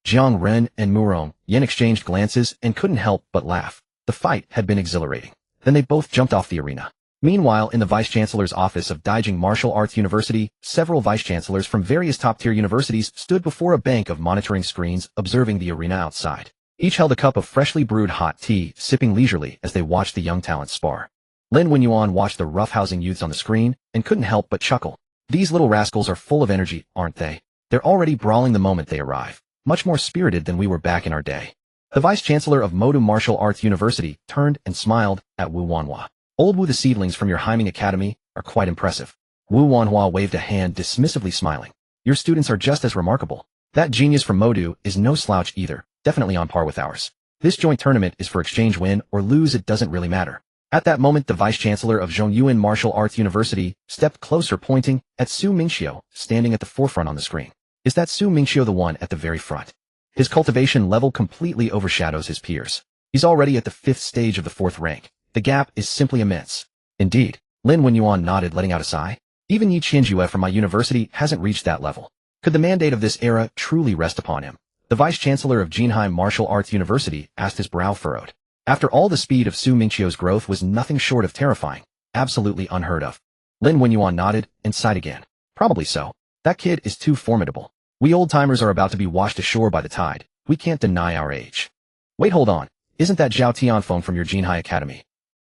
Zhang Ren and Murong Yin exchanged glances and couldn't help but laugh. The fight had been exhilarating. Then they both jumped off the arena. Meanwhile, in the Vice-Chancellor's office of Daijing Martial Arts University, several Vice-Chancellors from various top-tier universities stood before a bank of monitoring screens, observing the arena outside. Each held a cup of freshly brewed hot tea, sipping leisurely as they watched the young talents spar. Lin Wenyuan watched the roughhousing youths on the screen and couldn't help but chuckle. These little rascals are full of energy, aren't they? They're already brawling the moment they arrive. Much more spirited than we were back in our day. The Vice-Chancellor of Modu Martial Arts University turned and smiled at Wu Wanhua. "Old Wu, the seedlings from your Haiming Academy are quite impressive. Wu Wanhua waved a hand, dismissively smiling. Your students are just as remarkable. That genius from Modu is no slouch either, definitely on par with ours. This joint tournament is for exchange, win or lose, it doesn't really matter. At that moment, the vice-chancellor of Zhongyuan Martial Arts University stepped closer, pointing at Su Mingqiu, standing at the forefront on the screen. Is that Su Mingqiu, the one at the very front? His cultivation level completely overshadows his peers. He's already at the 5th stage of the 4th rank. The gap is simply immense. Indeed. Lin Wenyuan nodded, letting out a sigh. Even Yi Qianjue from my university hasn't reached that level. Could the mandate of this era truly rest upon him? The vice-chancellor of Jinhai Martial Arts University asked, his brow furrowed. After all, the speed of Su Mingqiu's growth was nothing short of terrifying. Absolutely unheard of. Lin Wenyuan nodded and sighed again. Probably so. That kid is too formidable. We old-timers are about to be washed ashore by the tide. We can't deny our age. Wait, hold on. Isn't that Zhao Tianfeng from your Jinhai Academy?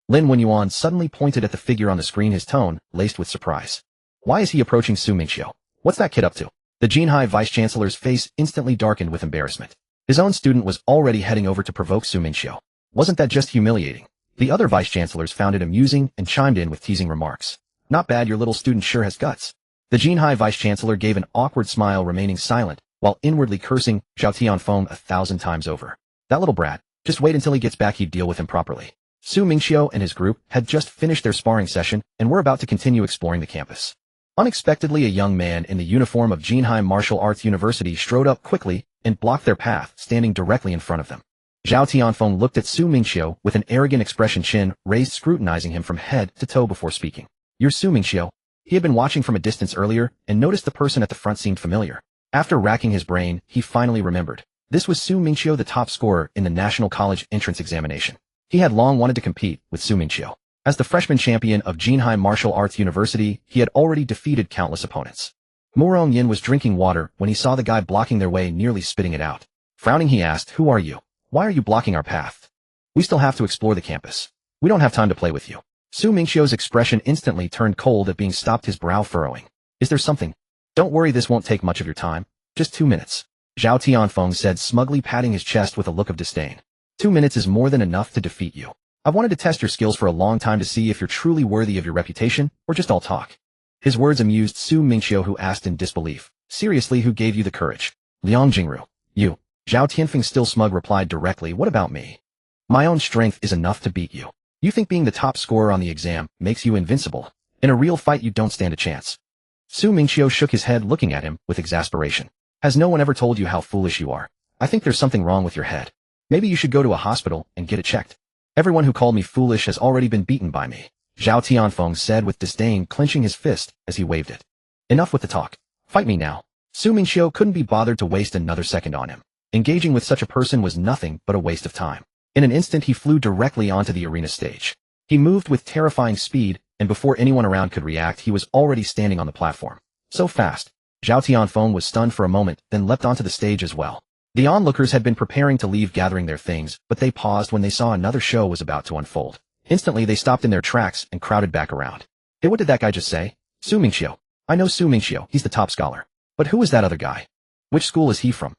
Lin Wenyuan suddenly pointed at the figure on the screen, his tone laced with surprise. Why is he approaching Su Mingqiu? What's that kid up to? The Jinhai vice-chancellor's face instantly darkened with embarrassment. His own student was already heading over to provoke Su Mingqiu. Wasn't that just humiliating? The other vice-chancellors found it amusing and chimed in with teasing remarks. Not bad, your little student sure has guts. The Jinhai vice-chancellor gave an awkward smile, remaining silent, while inwardly cursing Zhao Tianfeng 1,000 times over. That little brat. Just wait until he gets back, he'd deal with him properly. Su Mingqiu and his group had just finished their sparring session and were about to continue exploring the campus. Unexpectedly, a young man in the uniform of Jinhai Martial Arts University strode up quickly and blocked their path, standing directly in front of them. Zhao Tianfeng looked at Su Mingqiu with an arrogant expression, chin raised, scrutinizing him from head to toe before speaking. You're Su Mingqiu? He had been watching from a distance earlier and noticed the person at the front seemed familiar. After racking his brain, he finally remembered. This was Su Mingqiu, the top scorer in the National College entrance examination. He had long wanted to compete with Su Mingqiu. As the freshman champion of Jinhai Martial Arts University, he had already defeated countless opponents. Murong Yin was drinking water when he saw the guy blocking their way, nearly spitting it out. Frowning, he asked, "Who are you? Why are you blocking our path? We still have to explore the campus. We don't have time to play with you." Su Mingqiu's expression instantly turned cold at being stopped, his brow furrowing. Is there something? Don't worry, this won't take much of your time. Just 2 minutes. Zhao Tianfeng said, smugly patting his chest with a look of disdain. 2 minutes is more than enough to defeat you. I've wanted to test your skills for a long time to see if you're truly worthy of your reputation, or just all talk. His words amused Su Mingqiu, who asked in disbelief. Seriously, who gave you the courage? Liang Jingru. You. Zhao Tianfeng, still smug, replied directly, what about me? My own strength is enough to beat you. You think being the top scorer on the exam makes you invincible? In a real fight, you don't stand a chance. Su Mingqiu shook his head, looking at him with exasperation. Has no one ever told you how foolish you are? I think there's something wrong with your head. Maybe you should go to a hospital and get it checked. Everyone who called me foolish has already been beaten by me, Zhao Tianfeng said with disdain, clenching his fist as he waved it. Enough with the talk. Fight me now. Su Mingqiu couldn't be bothered to waste another second on him. Engaging with such a person was nothing but a waste of time. In an instant, he flew directly onto the arena stage. He moved with terrifying speed, and before anyone around could react, he was already standing on the platform. So fast. Zhao Tianfeng was stunned for a moment, then leapt onto the stage as well. The onlookers had been preparing to leave, gathering their things, but they paused when they saw another show was about to unfold. Instantly, they stopped in their tracks and crowded back around. Hey, what did that guy just say? Su Mingqiu. I know Su Mingqiu, he's the top scholar. But who is that other guy? Which school is he from?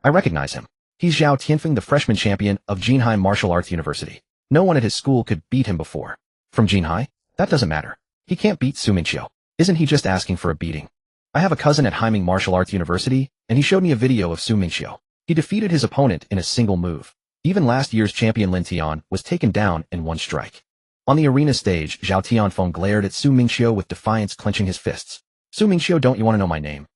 I recognize him. He's Zhao Tianfeng, the freshman champion of Jinhai Martial Arts University. No one at his school could beat him before. From Jinhai? That doesn't matter. He can't beat Su Mingqiu. Isn't he just asking for a beating? I have a cousin at Haiming Martial Arts University, and he showed me a video of Su Mingqiu. He defeated his opponent in a single move. Even last year's champion Lin Tian was taken down in one strike. On the arena stage, Zhao Tianfeng glared at Su Mingqiu with defiance, clenching his fists. Su Mingqiu, don't you want to know my name?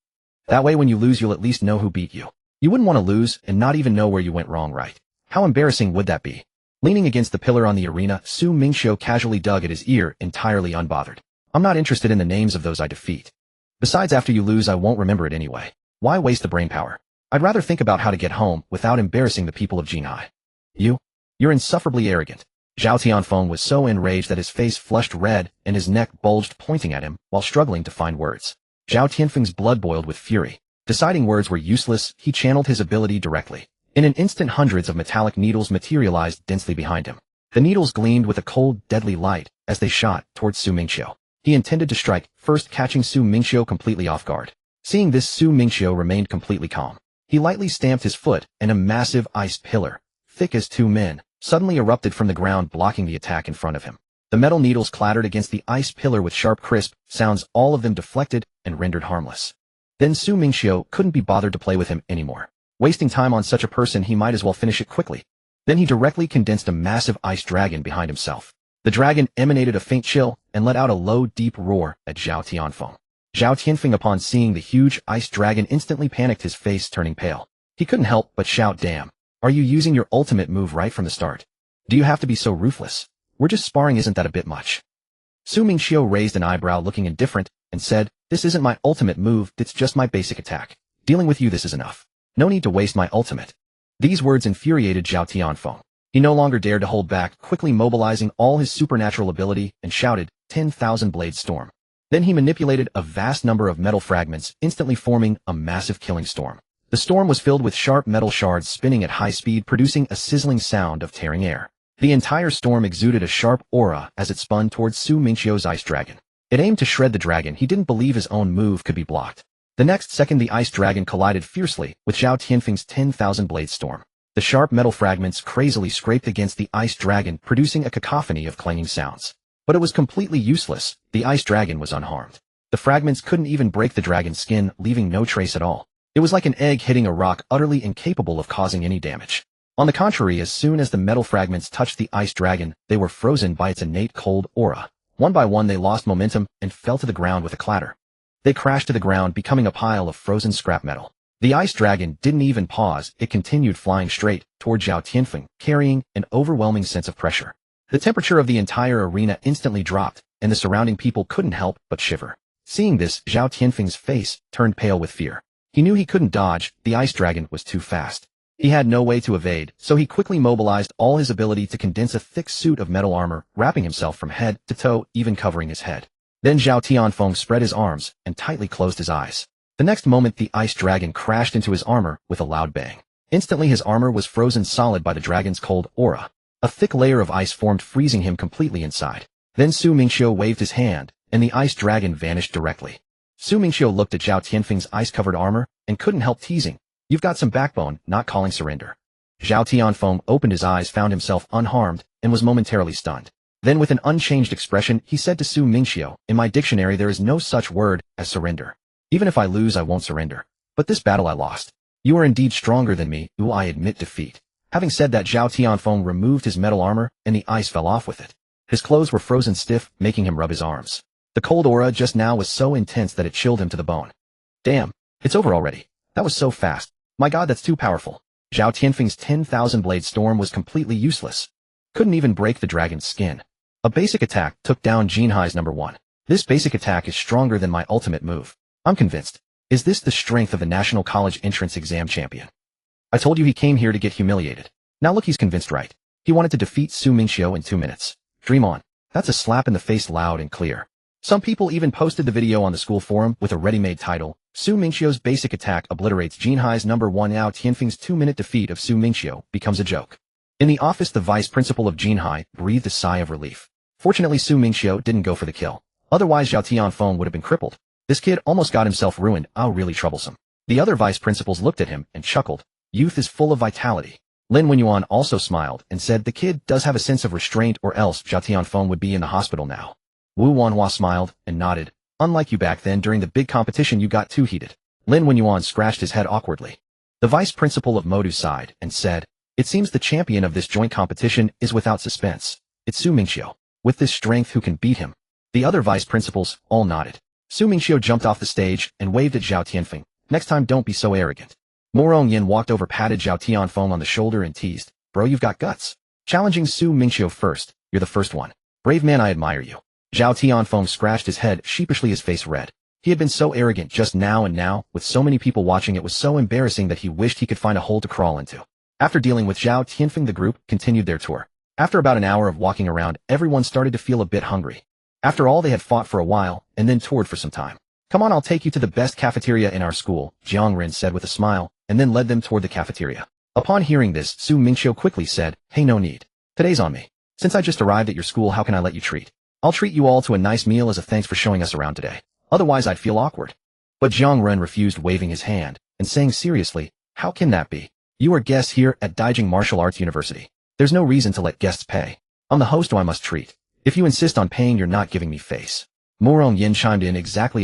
That way when you lose, you'll at least know who beat you. You wouldn't want to lose and not even know where you went wrong, right? How embarrassing would that be? Leaning against the pillar on the arena, Su Mingqiu casually dug at his ear, entirely unbothered. I'm not interested in the names of those I defeat. Besides, after you lose, I won't remember it anyway. Why waste the brainpower? I'd rather think about how to get home without embarrassing the people of Jinhai. You're insufferably arrogant. Zhao Tianfeng was so enraged that his face flushed red and his neck bulged, pointing at him while struggling to find words. Zhao Tianfeng's blood boiled with fury. Deciding words were useless, he channeled his ability directly. In an instant, hundreds of metallic needles materialized densely behind him. The needles gleamed with a cold, deadly light as they shot towards Su Mingqiu. He intended to strike, first catching Su Mingqiu completely off guard. Seeing this, Su Mingqiu remained completely calm. He lightly stamped his foot, and a massive ice pillar, thick as 2 men, suddenly erupted from the ground, blocking the attack in front of him. The metal needles clattered against the ice pillar with sharp crisp sounds, all of them deflected and rendered harmless. Then Su Mingqiu couldn't be bothered to play with him anymore. Wasting time on such a person, he might as well finish it quickly. Then he directly condensed a massive ice dragon behind himself. The dragon emanated a faint chill and let out a low, deep roar at Zhao Tianfeng. Zhao Tianfeng, upon seeing the huge ice dragon, instantly panicked, his face turning pale. He couldn't help but shout, "Damn! Are you using your ultimate move right from the start? Do you have to be so ruthless? We're just sparring, isn't that a bit much?" Su Mingqiu raised an eyebrow, looking indifferent, and said, "This isn't my ultimate move, it's just my basic attack. Dealing with you, this is enough. No need to waste my ultimate." These words infuriated Zhao Tianfeng. He no longer dared to hold back, quickly mobilizing all his supernatural ability, and shouted, 10,000 blade storm. Then he manipulated a vast number of metal fragments, instantly forming a massive killing storm. The storm was filled with sharp metal shards spinning at high speed, producing a sizzling sound of tearing air. The entire storm exuded a sharp aura as it spun towards Su Mingqiu's ice dragon. It aimed to shred the dragon. He didn't believe his own move could be blocked. The next second, the ice dragon collided fiercely with Zhao Tianfeng's 10,000 blade storm. The sharp metal fragments crazily scraped against the ice dragon, producing a cacophony of clanging sounds. But it was completely useless. The ice dragon was unharmed. The fragments couldn't even break the dragon's skin, leaving no trace at all. It was like an egg hitting a rock, utterly incapable of causing any damage. On the contrary, as soon as the metal fragments touched the ice dragon, they were frozen by its innate cold aura. One by one, they lost momentum and fell to the ground with a clatter. They crashed to the ground, becoming a pile of frozen scrap metal. The ice dragon didn't even pause. It continued flying straight toward Zhao Tianfeng, carrying an overwhelming sense of pressure. The temperature of the entire arena instantly dropped, and the surrounding people couldn't help but shiver. Seeing this, Zhao Tianfeng's face turned pale with fear. He knew he couldn't dodge. The ice dragon was too fast. He had no way to evade, so he quickly mobilized all his ability to condense a thick suit of metal armor, wrapping himself from head to toe, even covering his head. Then Zhao Tianfeng spread his arms and tightly closed his eyes. The next moment, the ice dragon crashed into his armor with a loud bang. Instantly, his armor was frozen solid by the dragon's cold aura. A thick layer of ice formed, freezing him completely inside. Then Su Mingqiu waved his hand, and the ice dragon vanished directly. Su Mingqiu looked at Zhao Tianfeng's ice-covered armor and couldn't help teasing, "You've got some backbone, not calling surrender." Zhao Tianfeng opened his eyes, found himself unharmed, and was momentarily stunned. Then with an unchanged expression, he said to Su Mingqiu, "In my dictionary there is no such word as surrender. Even if I lose, I won't surrender. But this battle I lost. You are indeed stronger than me, I admit defeat." Having said that, Zhao Tianfeng removed his metal armor, and the ice fell off with it. His clothes were frozen stiff, making him rub his arms. The cold aura just now was so intense that it chilled him to the bone. "Damn, it's over already. That was so fast. My god, that's too powerful." Zhao Tianfeng's 10,000 blade storm was completely useless. Couldn't even break the dragon's skin. A basic attack took down Jinhai's #1. This basic attack is stronger than my ultimate move. I'm convinced. Is this the strength of the National College Entrance Exam champion? I told you he came here to get humiliated. Now look, he's convinced, right? He wanted to defeat Su Mingqiu in 2 minutes. Dream on. That's a slap in the face, loud and clear. Some people even posted the video on the school forum with a ready-made title, "Su Mingqiu's basic attack obliterates Jinhai's #1. Zhao Tianfeng's 2-minute defeat of Su Mingqiu becomes a joke." In the office, the vice principal of Jinhai breathed a sigh of relief. Fortunately, Su Mingqiu didn't go for the kill. Otherwise, Zhao Tianfeng would have been crippled. This kid almost got himself ruined. Oh, really troublesome. The other vice principals looked at him and chuckled. Youth is full of vitality. Lin Wenyuan also smiled and said, "The kid does have a sense of restraint, or else Zhao Tianfeng would be in the hospital now." Wu Wanhua smiled and nodded. "Unlike you back then during the big competition, you got too heated." Lin Wenyuan scratched his head awkwardly. The vice principal of Modu sighed and said, "It seems the champion of this joint competition is without suspense. It's Su Mingqiu. With this strength, who can beat him?" The other vice principals all nodded. Su Mingqiu jumped off the stage and waved at Zhao Tianfeng. "Next time, don't be so arrogant." Morong Yin walked over, patted Zhao Tianfeng on the shoulder and teased, "Bro, you've got guts. Challenging Su Mingqiu first. You're the first one. Brave man, I admire you." Zhao Tianfeng scratched his head sheepishly, his face red. He had been so arrogant just now, and now, with so many people watching, it was so embarrassing that he wished he could find a hole to crawl into. After dealing with Zhao Tianfeng, the group continued their tour. After about an hour of walking around, everyone started to feel a bit hungry. After all, they had fought for a while, and then toured for some time. "Come on, I'll take you to the best cafeteria in our school," Jiang Ren said with a smile, and then led them toward the cafeteria. Upon hearing this, Su Mingqiu quickly said, "Hey, no need. Today's on me. Since I just arrived at your school, how can I let you treat? I'll treat you all to a nice meal as a thanks for showing us around today. Otherwise, I'd feel awkward." But Jiang Ren refused, waving his hand and saying seriously, "How can that be? You are guests here at Daijing Martial Arts University. There's no reason to let guests pay. I'm the host, who I must treat. If you insist on paying, you're not giving me face. Morong Yin chimed in. Exactly.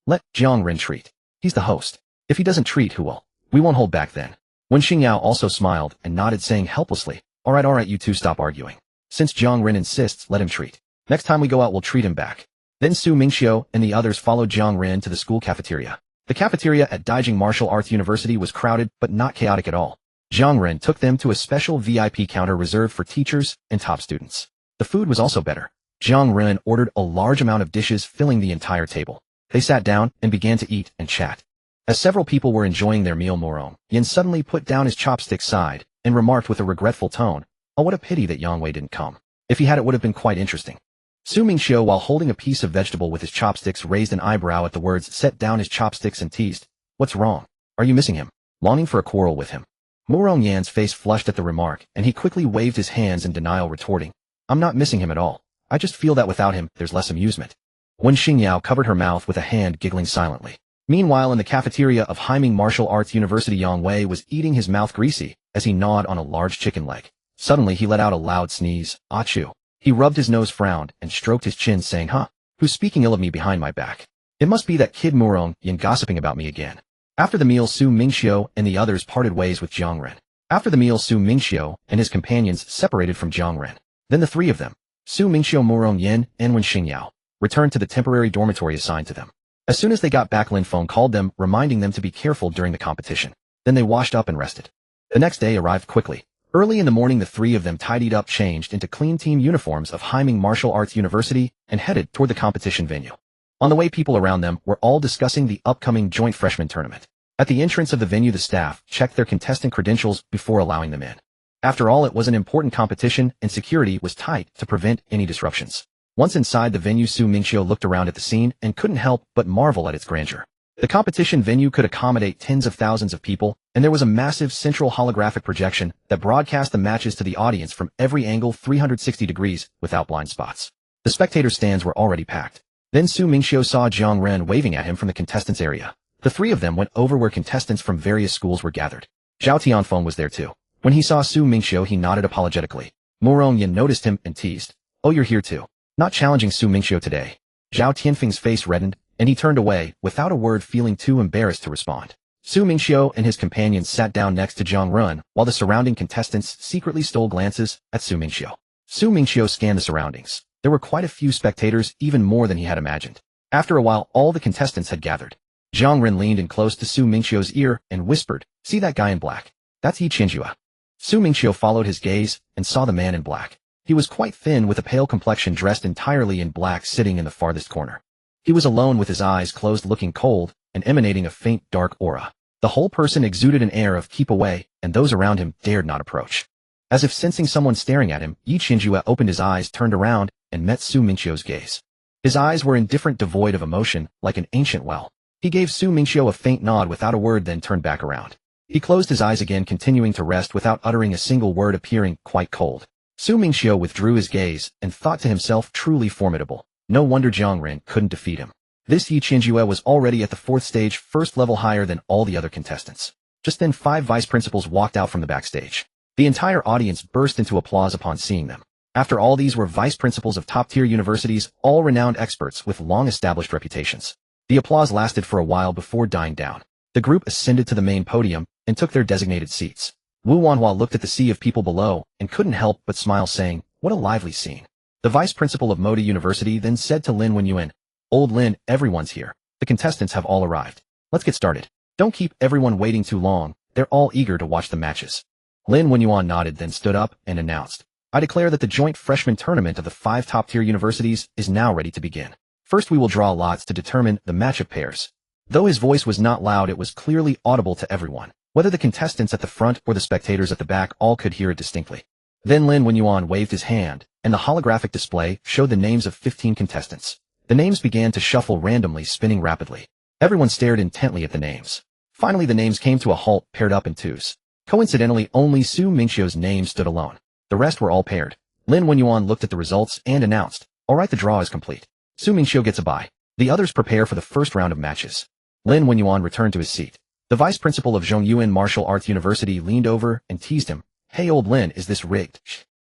Let Jiang Ren treat. He's the host. If he doesn't treat, who will? We won't hold back then. Wen Xingyao also smiled and nodded, saying helplessly, all right, you two stop arguing. Since Jiang Ren insists, let him treat. Next time we go out, we'll treat him back. Then Su Mingqiu and the others followed Jiang Ren to the school cafeteria. The cafeteria at Daijing Martial Arts University was crowded but not chaotic at all. Jiang Ren took them to a special VIP counter reserved for teachers and top students. The food was also better. Jiang Ren ordered a large amount of dishes, filling the entire table. They sat down and began to eat and chat. As several people were enjoying their meal, Morong Yin suddenly put down his chopstick side and remarked with a regretful tone, oh, what a pity that Yang Wei didn't come. If he had, it would have been quite interesting. Su Mingqiu, while holding a piece of vegetable with his chopsticks, raised an eyebrow at the words, set down his chopsticks and teased, what's wrong? Are you missing him? Longing for a quarrel with him? Morong Yan's face flushed at the remark, and he quickly waved his hands in denial, retorting, I'm not missing him at all. I just feel that without him, there's less amusement. Wen Xingyao covered her mouth with a hand, giggling silently. Meanwhile, in the cafeteria of Haiming Martial Arts University, Yang Wei was eating his mouth greasy as he gnawed on a large chicken leg. Suddenly, he let out a loud sneeze. Achoo. He rubbed his nose, frowned, and stroked his chin, saying, who's speaking ill of me behind my back? It must be that kid Morong Yin gossiping about me again. After the meal, Su Mingqiu and the others parted ways with Jiang Ren. After the meal, Su Mingqiu and his companions separated from Jiang Ren. Then the three of them, Su Mingqiu, Morong Yin, and Wen Xingyao, returned to the temporary dormitory assigned to them. As soon as they got back, Lin Feng called them, reminding them to be careful during the competition. Then they washed up and rested. The next day arrived quickly. Early in the morning, the three of them tidied up, changed into clean team uniforms of Haiming Martial Arts University, and headed toward the competition venue. On the way, people around them were all discussing the upcoming joint freshman tournament. At the entrance of the venue, the staff checked their contestant credentials before allowing them in. After all, it was an important competition, and security was tight to prevent any disruptions. Once inside the venue, Su Mingqiu looked around at the scene and couldn't help but marvel at its grandeur. The competition venue could accommodate tens of thousands of people, and there was a massive central holographic projection that broadcast the matches to the audience from every angle, 360 degrees, without blind spots. The spectator stands were already packed. Then Su Mingqiu saw Jiang Ren waving at him from the contestants' area. The three of them went over where contestants from various schools were gathered. Zhao Tianfeng was there too. When he saw Su Mingqiu, he nodded apologetically. Morong Yin noticed him and teased, oh, you're here too. Not challenging Su Mingqiu today. Zhao Tianfeng's face reddened, and he turned away, without a word, feeling too embarrassed to respond. Su Mingqiu and his companions sat down next to Jiang Ren, while the surrounding contestants secretly stole glances at Su Mingqiu. Su Mingqiu scanned the surroundings. There were quite a few spectators, even more than he had imagined. After a while, all the contestants had gathered. Jiang Ren leaned in close to Su Mingqiu's ear and whispered, see that guy in black? That's Yi Qianjue. Su Mingqiu followed his gaze and saw the man in black. He was quite thin, with a pale complexion, dressed entirely in black, sitting in the farthest corner. He was alone, with his eyes closed, looking cold and emanating a faint dark aura. The whole person exuded an air of keep away, and those around him dared not approach. As if sensing someone staring at him, Yi Qianjue opened his eyes, turned around, and met Su Mingqiu's gaze. His eyes were indifferent, devoid of emotion, like an ancient well. He gave Su Mingqiu a faint nod without a word, then turned back around. He closed his eyes again, continuing to rest without uttering a single word, appearing quite cold. Su Mingqiu withdrew his gaze and thought to himself, truly formidable. No wonder Jiang Ren couldn't defeat him. This Yi Qianjue was already at the 4th stage, first level, higher than all the other contestants. Just then 5 vice principals walked out from the backstage. The entire audience burst into applause upon seeing them. After all, these were vice principals of top-tier universities, all renowned experts with long-established reputations. The applause lasted for a while before dying down. The group ascended to the main podium and took their designated seats. Wu Wanhua looked at the sea of people below and couldn't help but smile, saying, what a lively scene. The vice principal of Modi University then said to Lin Wenyuan, old Lin, everyone's here. The contestants have all arrived. Let's get started. Don't keep everyone waiting too long. They're all eager to watch the matches. Lin Wenyuan nodded, then stood up and announced, I declare that the joint freshman tournament of the 5 top-tier universities is now ready to begin. First, we will draw lots to determine the match of pairs. Though his voice was not loud, it was clearly audible to everyone. Whether the contestants at the front or the spectators at the back, all could hear it distinctly. Then Lin Wenyuan waved his hand, and the holographic display showed the names of 15 contestants. The names began to shuffle randomly, spinning rapidly. Everyone stared intently at the names. Finally, the names came to a halt, paired up in twos. Coincidentally, only Su Mingqiu's name stood alone. The rest were all paired. Lin Wenyuan looked at the results and announced, all right, the draw is complete. Su Mingqiu gets a bye. The others prepare for the first round of matches. Lin Wenyuan returned to his seat. The vice principal of Zhongyuan Martial Arts University leaned over and teased him. Hey, old Lin, is this rigged?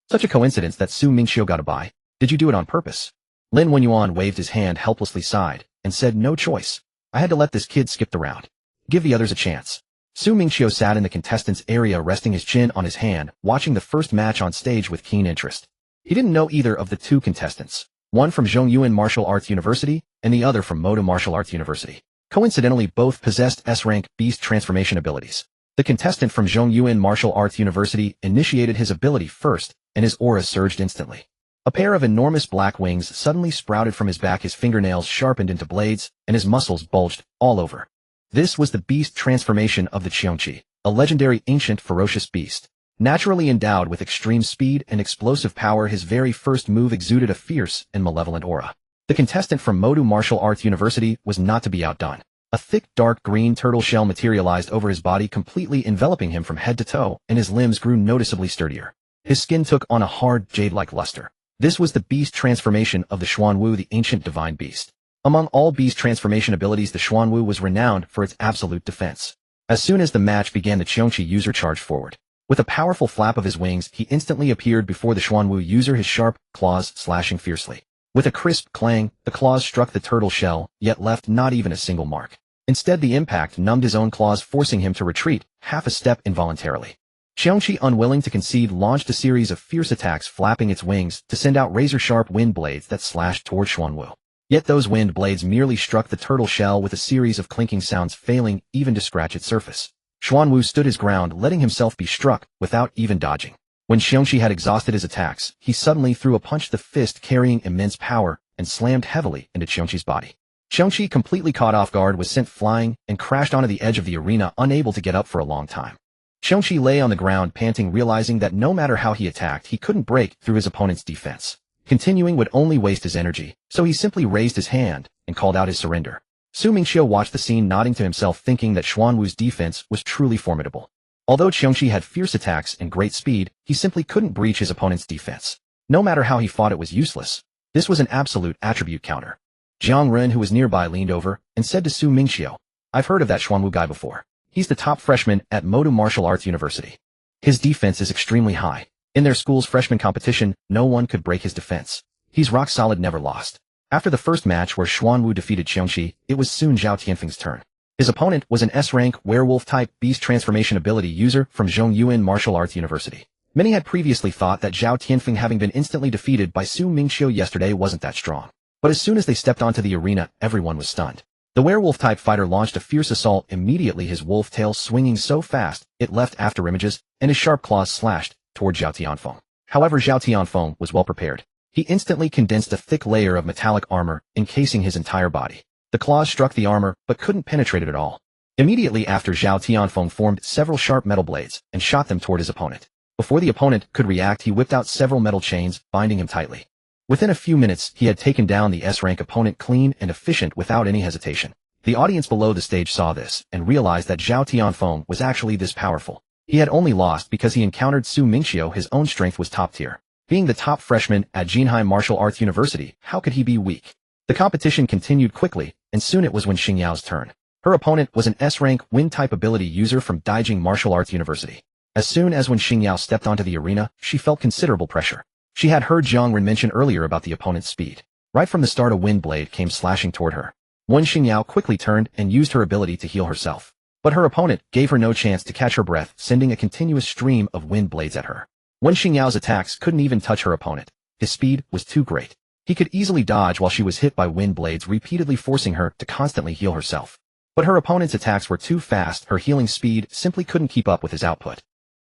Such a coincidence that Su Mingqiu got a bye. Did you do it on purpose? Lin Wenyuan waved his hand helplessly sighed, and said no choice. I had to let this kid skip the round. Give the others a chance. Su Mingqiu sat in the contestants' area resting his chin on his hand, watching the first match on stage with keen interest. He didn't know either of the two contestants, one from Zhongyuan Martial Arts University and the other from Modu Martial Arts University. Coincidentally, both possessed S-rank beast transformation abilities. The contestant from Zhongyuan Martial Arts University initiated his ability first, and his aura surged instantly. A pair of enormous black wings suddenly sprouted from his back, his fingernails sharpened into blades, and his muscles bulged all over. This was the beast transformation of the Qiongqi, a legendary ancient ferocious beast. Naturally endowed with extreme speed and explosive power, his very first move exuded a fierce and malevolent aura. The contestant from Modu Martial Arts University was not to be outdone. A thick dark green turtle shell materialized over his body, completely enveloping him from head to toe, and his limbs grew noticeably sturdier. His skin took on a hard, jade-like luster. This was the beast transformation of the Xuanwu, the ancient divine beast. Among all beast transformation abilities, the Xuanwu was renowned for its absolute defense. As soon as the match began, the Qiongqi user charged forward. With a powerful flap of his wings, he instantly appeared before the Xuanwu user, his sharp claws slashing fiercely. With a crisp clang, the claws struck the turtle shell, yet left not even a single mark. Instead, the impact numbed his own claws, forcing him to retreat half a step involuntarily. Qiongqi, unwilling to concede, launched a series of fierce attacks, flapping its wings to send out razor-sharp wind blades that slashed toward Xuanwu. Yet those wind blades merely struck the turtle shell with a series of clinking sounds, failing even to scratch its surface. Xuanwu stood his ground, letting himself be struck without even dodging. When Qiongqi had exhausted his attacks, he suddenly threw a punch, the fist carrying immense power, and slammed heavily into Qiongqi's body. Qiongqi, completely caught off guard, was sent flying and crashed onto the edge of the arena, unable to get up for a long time. Qiongqi lay on the ground panting, realizing that no matter how he attacked, he couldn't break through his opponent's defense. Continuing would only waste his energy, so he simply raised his hand and called out his surrender. Su Mingqiu watched the scene, nodding to himself, thinking that Xuanwu's defense was truly formidable. Although Qiongqi had fierce attacks and great speed, he simply couldn't breach his opponent's defense. No matter how he fought, it was useless. This was an absolute attribute counter. Jiang Ren, who was nearby, leaned over and said to Su Mingqiu, I've heard of that Xuanwu guy before. He's the top freshman at Modu Martial Arts University. His defense is extremely high. In their school's freshman competition, no one could break his defense. He's rock solid, never lost. After the first match where Xuanwu defeated Qiongqi, it was soon Zhao Tianfeng's turn. His opponent was an S-rank werewolf-type beast transformation ability user from Zhongyuan Martial Arts University. Many had previously thought that Zhao Tianfeng, having been instantly defeated by Su Mingqiu yesterday, wasn't that strong. But as soon as they stepped onto the arena, everyone was stunned. The werewolf-type fighter launched a fierce assault, immediately his wolf tail swinging so fast it left after images, and his sharp claws slashed toward Zhao Tianfeng. However, Zhao Tianfeng was well prepared. He instantly condensed a thick layer of metallic armor, encasing his entire body. The claws struck the armor, but couldn't penetrate it at all. Immediately after, Zhao Tianfeng formed several sharp metal blades and shot them toward his opponent. Before the opponent could react, he whipped out several metal chains, binding him tightly. Within a few minutes, he had taken down the S-rank opponent clean and efficient without any hesitation. The audience below the stage saw this and realized that Zhao Tianfeng was actually this powerful. He had only lost because he encountered Su Mingqiu. His own strength was top tier. Being the top freshman at Jinhai Martial Arts University, how could he be weak? The competition continued quickly, and soon it was when Xingyao's turn. Her opponent was an S-rank wind-type ability user from Daijing Martial Arts University. As soon as when Xingyao stepped onto the arena, she felt considerable pressure. She had heard Jiang Ren mention earlier about the opponent's speed. Right from the start, a wind blade came slashing toward her. Wen Xingyao quickly turned and used her ability to heal herself. But her opponent gave her no chance to catch her breath, sending a continuous stream of wind blades at her. Wen Xingyao's attacks couldn't even touch her opponent. His speed was too great. He could easily dodge while she was hit by wind blades, repeatedly forcing her to constantly heal herself. But her opponent's attacks were too fast. Her healing speed simply couldn't keep up with his output.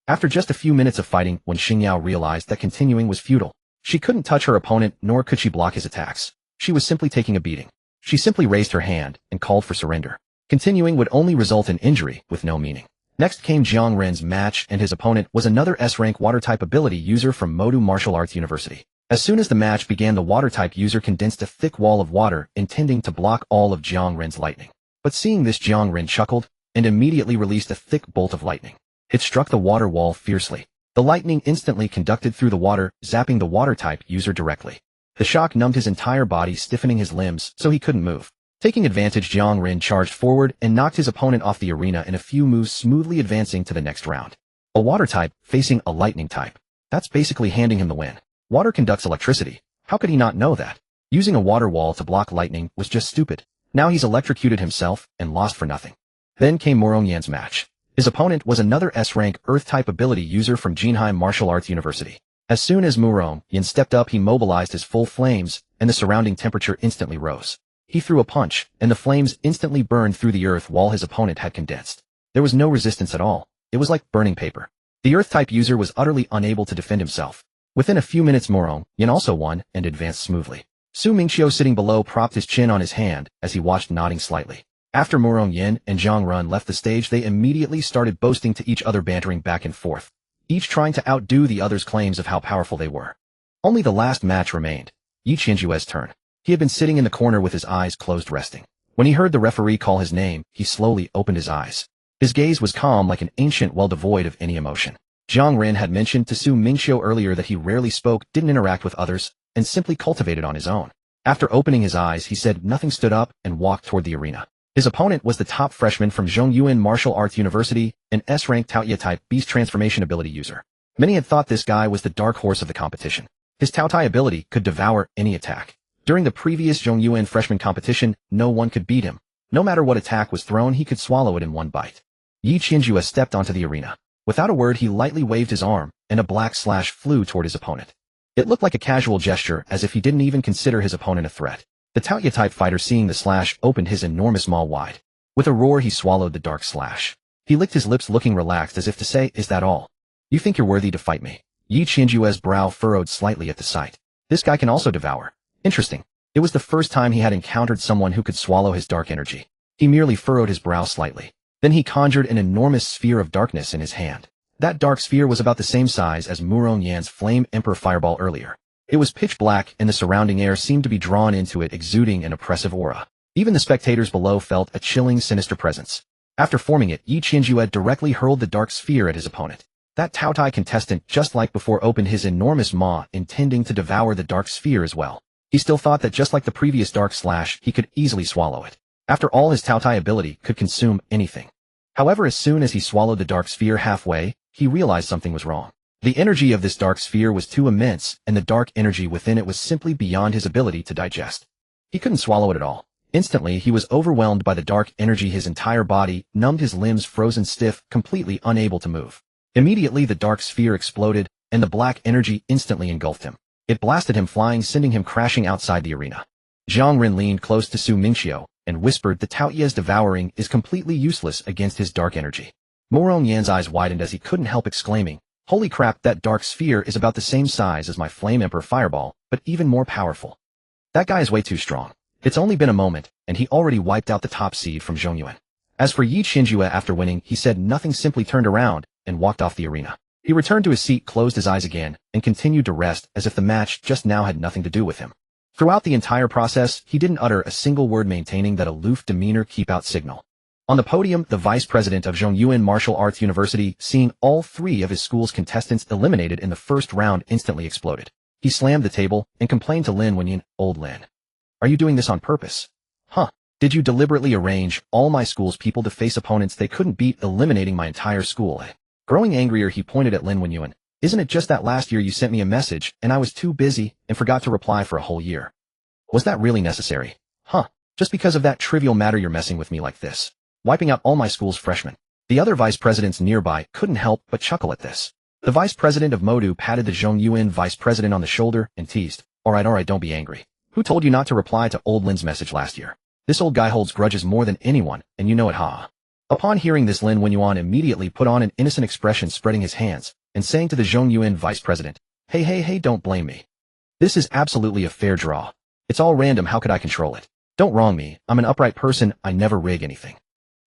After just a few minutes of fighting, when Xingyao realized that continuing was futile, she couldn't touch her opponent, nor could she block his attacks. She was simply taking a beating. She simply raised her hand and called for surrender. Continuing would only result in injury with no meaning. Next came Jiang Ren's match, and his opponent was another S-rank water-type ability user from Modu Martial Arts University. As soon as the match began, the water-type user condensed a thick wall of water, intending to block all of Jiang Ren's lightning. But seeing this, Jiang Ren chuckled and immediately released a thick bolt of lightning. It struck the water wall fiercely. The lightning instantly conducted through the water, zapping the water-type user directly. The shock numbed his entire body, stiffening his limbs so he couldn't move. Taking advantage, Jiang Ren charged forward and knocked his opponent off the arena in a few moves, smoothly advancing to the next round. A water type facing a lightning type. That's basically handing him the win. Water conducts electricity. How could he not know that? Using a water wall to block lightning was just stupid. Now he's electrocuted himself and lost for nothing. Then came Murong Yan's match. His opponent was another S-rank Earth-type ability user from Jinhai Martial Arts University. As soon as Murong Yan stepped up, he mobilized his full flames, and the surrounding temperature instantly rose. He threw a punch, and the flames instantly burned through the earth while his opponent had condensed. There was no resistance at all. It was like burning paper. The Earth-type user was utterly unable to defend himself. Within a few minutes, Murong Yan also won and advanced smoothly. Mingqiu sitting below propped his chin on his hand as he watched, nodding slightly. After Murong Yan and Zhang Run left the stage, they immediately started boasting to each other, bantering back and forth, each trying to outdo the other's claims of how powerful they were. Only the last match remained. Yi Qianjue's turn. He had been sitting in the corner with his eyes closed, resting. When he heard the referee call his name, he slowly opened his eyes. His gaze was calm, like an ancient well devoid of any emotion. Zhang Ren had mentioned to Mingqiu earlier that he rarely spoke, didn't interact with others, and simply cultivated on his own. After opening his eyes, he said nothing, stood up, and walked toward the arena. His opponent was the top freshman from Zhongyuan Martial Arts University, an S-rank Taoye-type beast transformation ability user. Many had thought this guy was the dark horse of the competition. His Taotai ability could devour any attack. During the previous Zhongyuan freshman competition, no one could beat him. No matter what attack was thrown, he could swallow it in one bite. Yi Qianjue stepped onto the arena. Without a word, he lightly waved his arm, and a black slash flew toward his opponent. It looked like a casual gesture, as if he didn't even consider his opponent a threat. The Taoye-type fighter, seeing the slash, opened his enormous maw wide. With a roar, he swallowed the dark slash. He licked his lips, looking relaxed, as if to say, "Is that all? You think you're worthy to fight me?" Yi Qianjue's brow furrowed slightly at the sight. This guy can also devour. Interesting. It was the first time he had encountered someone who could swallow his dark energy. He merely furrowed his brow slightly. Then he conjured an enormous sphere of darkness in his hand. That dark sphere was about the same size as Murong Yan's Flame Emperor Fireball earlier. It was pitch black, and the surrounding air seemed to be drawn into it, exuding an oppressive aura. Even the spectators below felt a chilling, sinister presence. After forming it, Yi Qianjue directly hurled the dark sphere at his opponent. That Taotai contestant, just like before, opened his enormous maw, intending to devour the dark sphere as well. He still thought that just like the previous dark slash, he could easily swallow it. After all, his Taotai ability could consume anything. However, as soon as he swallowed the dark sphere halfway, he realized something was wrong. The energy of this dark sphere was too immense, and the dark energy within it was simply beyond his ability to digest. He couldn't swallow it at all. Instantly, he was overwhelmed by the dark energy. His entire body numbed, his limbs frozen stiff, completely unable to move. Immediately, the dark sphere exploded, and the black energy instantly engulfed him. It blasted him flying, sending him crashing outside the arena. Zhang Ren leaned close to Mingqiu and whispered, "The Taoye's devouring is completely useless against his dark energy." Murong Yan's eyes widened as he couldn't help exclaiming, "Holy crap, that dark sphere is about the same size as my Flame Emperor Fireball, but even more powerful. That guy is way too strong." It's only been a moment, and he already wiped out the top seed from Zhongyuan. As for Yi Qianjue, after winning, he said nothing, simply turned around and walked off the arena. He returned to his seat, closed his eyes again, and continued to rest as if the match just now had nothing to do with him. Throughout the entire process, he didn't utter a single word, maintaining that aloof demeanor, keep-out signal. On the podium, the vice president of Zhongyuan Martial Arts University, seeing all three of his school's contestants eliminated in the first round, instantly exploded. He slammed the table and complained to Lin Wenyan, "Old Lin, are you doing this on purpose? Huh? Did you deliberately arrange all my school's people to face opponents they couldn't beat, eliminating my entire school, eh?" Growing angrier, he pointed at Lin Wenyan. "Isn't it just that last year you sent me a message, and I was too busy and forgot to reply for a whole year? Was that really necessary? Huh? Just because of that trivial matter you're messing with me like this? Wiping out all my school's freshmen." The other vice presidents nearby couldn't help but chuckle at this. The vice president of Modu patted the Zhongyuan vice president on the shoulder and teased, all right, don't be angry. Who told you not to reply to old Lin's message last year? This old guy holds grudges more than anyone, and you know it, ha." Upon hearing this, Lin Wenyuan immediately put on an innocent expression, spreading his hands and saying to the Zhongyuan vice president, Hey, don't blame me. This is absolutely a fair draw. It's all random, how could I control it? Don't wrong me, I'm an upright person, I never rig anything."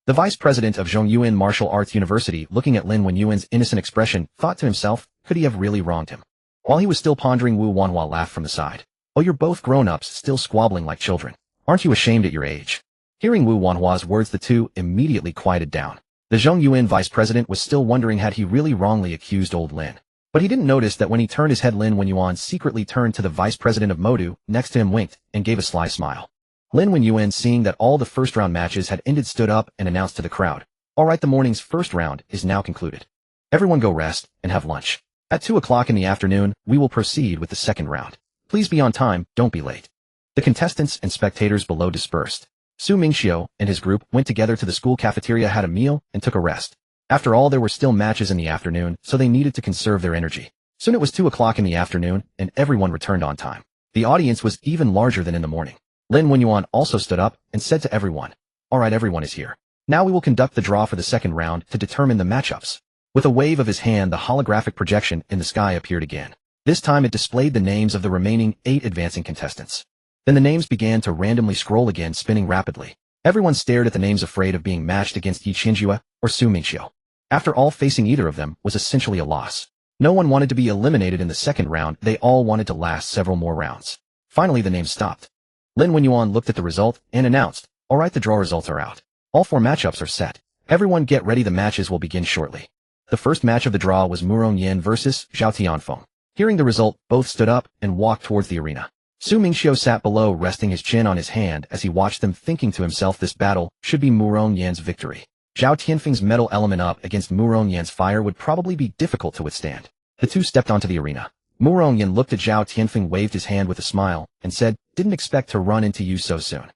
The vice president of Zhongyuan Martial Arts University, looking at Lin Wenyuan's innocent expression, thought to himself, could he have really wronged him? While he was still pondering, Wu Wanhua laughed from the side. "Oh, you're both grown-ups, still squabbling like children. Aren't you ashamed at your age?" Hearing Wu Wanhua's words, the two immediately quieted down. The Zhongyuan vice president was still wondering had he really wrongly accused old Lin. But he didn't notice that when he turned his head, Lin Wenyuan secretly turned to the vice president of Modu, next to him, winked, and gave a sly smile. Lin Wenyuan, seeing that all the first-round matches had ended, stood up and announced to the crowd, "All right, the morning's first round is now concluded. Everyone go rest and have lunch. At 2 o'clock in the afternoon, we will proceed with the second round. Please Please be on time, don't be late. The contestants and spectators below dispersed. Su Mingqiu and his group went together to the school cafeteria, had a meal, and took a rest. After all, there were still matches in the afternoon, so they needed to conserve their energy. Soon it was 2 o'clock in the afternoon, and everyone returned on time. The audience was even larger than in the morning. Lin Wenyuan also stood up and said to everyone, "All right, everyone is here. Now we will conduct the draw for the second round to determine the matchups." With a wave of his hand, the holographic projection in the sky appeared again. This time it displayed the names of the remaining 8 advancing contestants. Then the names began to randomly scroll again, spinning rapidly. Everyone stared at the names, afraid of being matched against Yi Qinjue or Su Mingqiu. After all, facing either of them was essentially a loss. No one wanted to be eliminated in the second round, they all wanted to last several more rounds. Finally the names stopped. Lin Wenyuan looked at the result and announced, "All right, the draw results are out. All 4 matchups are set. Everyone get ready, the matches will begin shortly." The first match of the draw was Murong Yin versus Zhao Tianfeng. Hearing the result, both stood up and walked towards the arena. Su Mingqiu sat below, resting his chin on his hand as he watched them, thinking to himself, this battle should be Murong Yan's victory. Zhao Tianfeng's metal element up against Murong Yan's fire would probably be difficult to withstand. The two stepped onto the arena. Murong Yan looked at Zhao Tianfeng, waved his hand with a smile, and said, "Didn't expect to run into you so soon."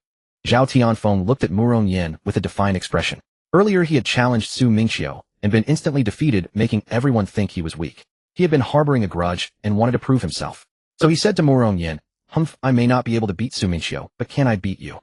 Zhao Tianfeng looked at Murong Yan with a defiant expression. Earlier he had challenged Su Mingqiu and been instantly defeated, making everyone think he was weak. He had been harboring a grudge and wanted to prove himself. So he said to Murong Yan, "Humph, I may not be able to beat Su Mingqiu, but can I beat you?"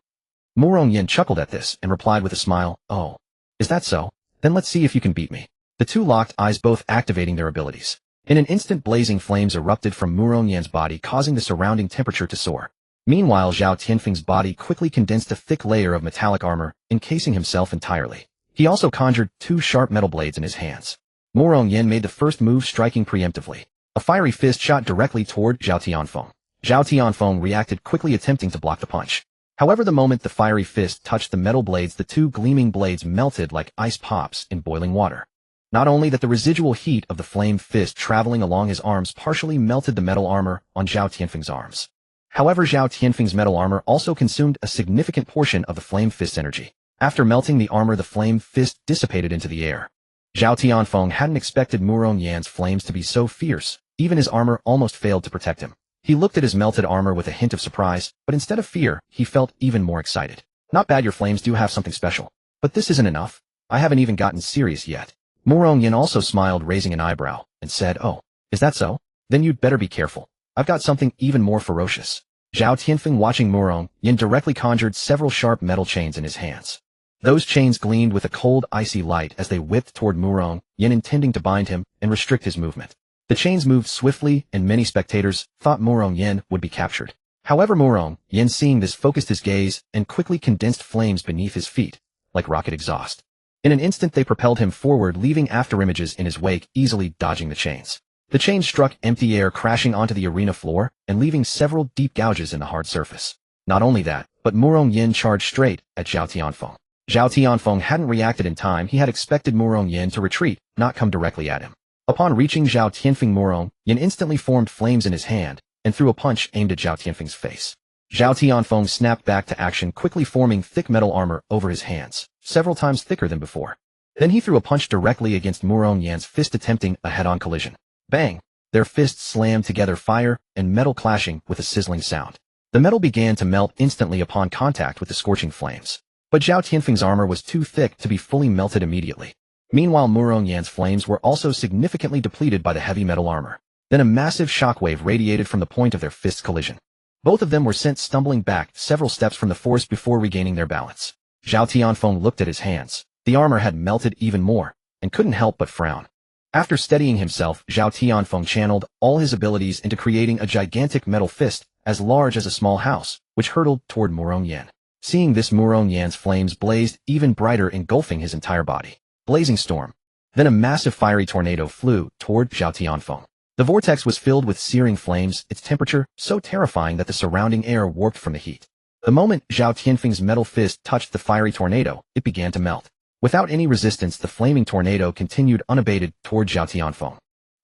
Murong Yan chuckled at this and replied with a smile, "Oh, is that so? Then let's see if you can beat me." The two locked eyes, both activating their abilities. In an instant, blazing flames erupted from Murong Yan's body, causing the surrounding temperature to soar. Meanwhile, Zhao Tianfeng's body quickly condensed a thick layer of metallic armor, encasing himself entirely. He also conjured 2 sharp metal blades in his hands. Murong Yan made the first move, striking preemptively. A fiery fist shot directly toward Zhao Tianfeng. Zhao Tianfeng reacted quickly, attempting to block the punch. However, the moment the fiery fist touched the metal blades, the 2 gleaming blades melted like ice pops in boiling water. Not only that, the residual heat of the flame fist traveling along his arms partially melted the metal armor on Zhao Tianfeng's arms. However, Zhao Tianfeng's metal armor also consumed a significant portion of the flame fist's energy. After melting the armor, the flame fist dissipated into the air. Zhao Tianfeng hadn't expected Murong Yan's flames to be so fierce. Even his armor almost failed to protect him. He looked at his melted armor with a hint of surprise, but instead of fear, he felt even more excited. "Not bad, your flames do have something special. But this isn't enough. I haven't even gotten serious yet." Murong Yan also smiled, raising an eyebrow, and said, "Oh, is that so? Then you'd better be careful. I've got something even more ferocious." Zhao Tianfeng, watching Murong Yan, directly conjured several sharp metal chains in his hands. Those chains gleamed with a cold, icy light as they whipped toward Murong Yan, intending to bind him and restrict his movement. The chains moved swiftly, and many spectators thought Murong Yan would be captured. However, Murong Yan, seeing this, focused his gaze and quickly condensed flames beneath his feet, like rocket exhaust. In an instant, they propelled him forward, leaving afterimages in his wake, easily dodging the chains. The chains struck empty air, crashing onto the arena floor and leaving several deep gouges in the hard surface. Not only that, but Murong Yan charged straight at Zhao Tianfeng. Zhao Tianfeng hadn't reacted in time. He had expected Murong Yan to retreat, not come directly at him. Upon reaching Zhao Tianfeng, Murong Yan instantly formed flames in his hand and threw a punch aimed at Zhao Tianfeng's face. Zhao Tianfeng snapped back to action, quickly forming thick metal armor over his hands, several times thicker than before. Then he threw a punch directly against Murong Yan's fist, attempting a head-on collision. Bang! Their fists slammed together, fire and metal clashing with a sizzling sound. The metal began to melt instantly upon contact with the scorching flames. But Zhao Tianfeng's armor was too thick to be fully melted immediately. Meanwhile, Murong Yan's flames were also significantly depleted by the heavy metal armor. Then a massive shockwave radiated from the point of their fist's collision. Both of them were sent stumbling back several steps from the force before regaining their balance. Zhao Tianfeng looked at his hands. The armor had melted even more, and couldn't help but frown. After steadying himself, Zhao Tianfeng channeled all his abilities into creating a gigantic metal fist, as large as a small house, which hurtled toward Murong Yan. Seeing this, Murong Yan's flames blazed even brighter, engulfing his entire body. Blazing storm. Then a massive fiery tornado flew toward Zhao Tianfeng. The vortex was filled with searing flames, its temperature so terrifying that the surrounding air warped from the heat. The moment Zhao Tianfeng's metal fist touched the fiery tornado, it began to melt. Without any resistance, the flaming tornado continued unabated toward Zhao Tianfeng.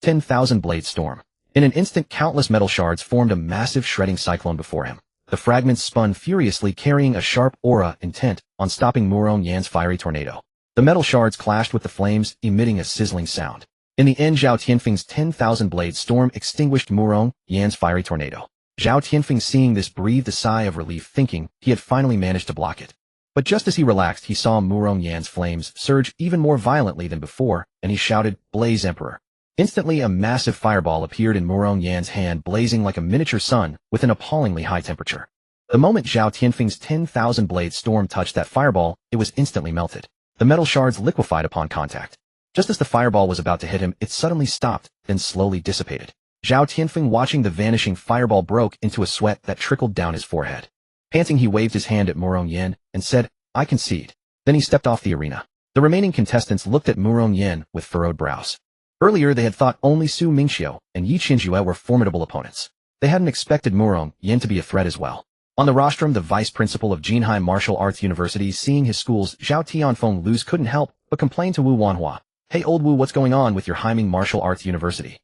10,000 blade storm. In an instant, countless metal shards formed a massive shredding cyclone before him. The fragments spun furiously, carrying a sharp aura intent on stopping Murong Yan's fiery tornado. The metal shards clashed with the flames, emitting a sizzling sound. In the end, Zhao Tianfeng's 10,000 blade storm extinguished Murong Yan's fiery tornado. Zhao Tianfeng, seeing this, breathed a sigh of relief, thinking he had finally managed to block it. But just as he relaxed, he saw Murong Yan's flames surge even more violently than before, and he shouted, "Blaze Emperor." Instantly, a massive fireball appeared in Murong Yan's hand, blazing like a miniature sun with an appallingly high temperature. The moment Zhao Tianfeng's 10,000 blade storm touched that fireball, it was instantly melted. The metal shards liquefied upon contact. Just as the fireball was about to hit him, it suddenly stopped, then slowly dissipated. Zhao Tianfeng, watching the vanishing fireball, broke into a sweat that trickled down his forehead. Panting, he waved his hand at Murong Yan and said, "I concede." Then he stepped off the arena. The remaining contestants looked at Murong Yan with furrowed brows. Earlier, they had thought only Su Mingqiu and Yi Qinjue were formidable opponents. They hadn't expected Murong Yan to be a threat as well. On the rostrum, the vice principal of Jinhai Martial Arts University, seeing his school's Zhao Tianfeng lose, couldn't help but complain to Wu Wanhua. "Hey old Wu, what's going on with your Haiming Martial Arts University?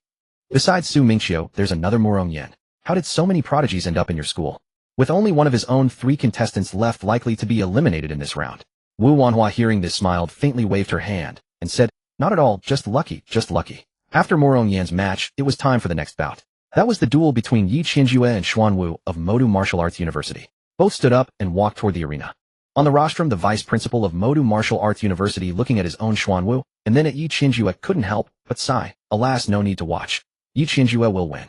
Besides Su Mingqiu, there's another Murong Yan. How did so many prodigies end up in your school?" With only one of his own 3 contestants left likely to be eliminated in this round. Wu Wanhua, hearing this, smiled faintly, waved her hand, and said, "Not at all, just lucky, just lucky." After Murong Yan's match, it was time for the next bout. That was the duel between Yi Qinjue and Xuan Wu of Modu Martial Arts University. Both stood up and walked toward the arena. On the rostrum, the vice principal of Modu Martial Arts University, looking at his own Xuan Wu, and then at Yi Qinjue, couldn't help but sigh. Alas, no need to watch. Yi Qinjue will win.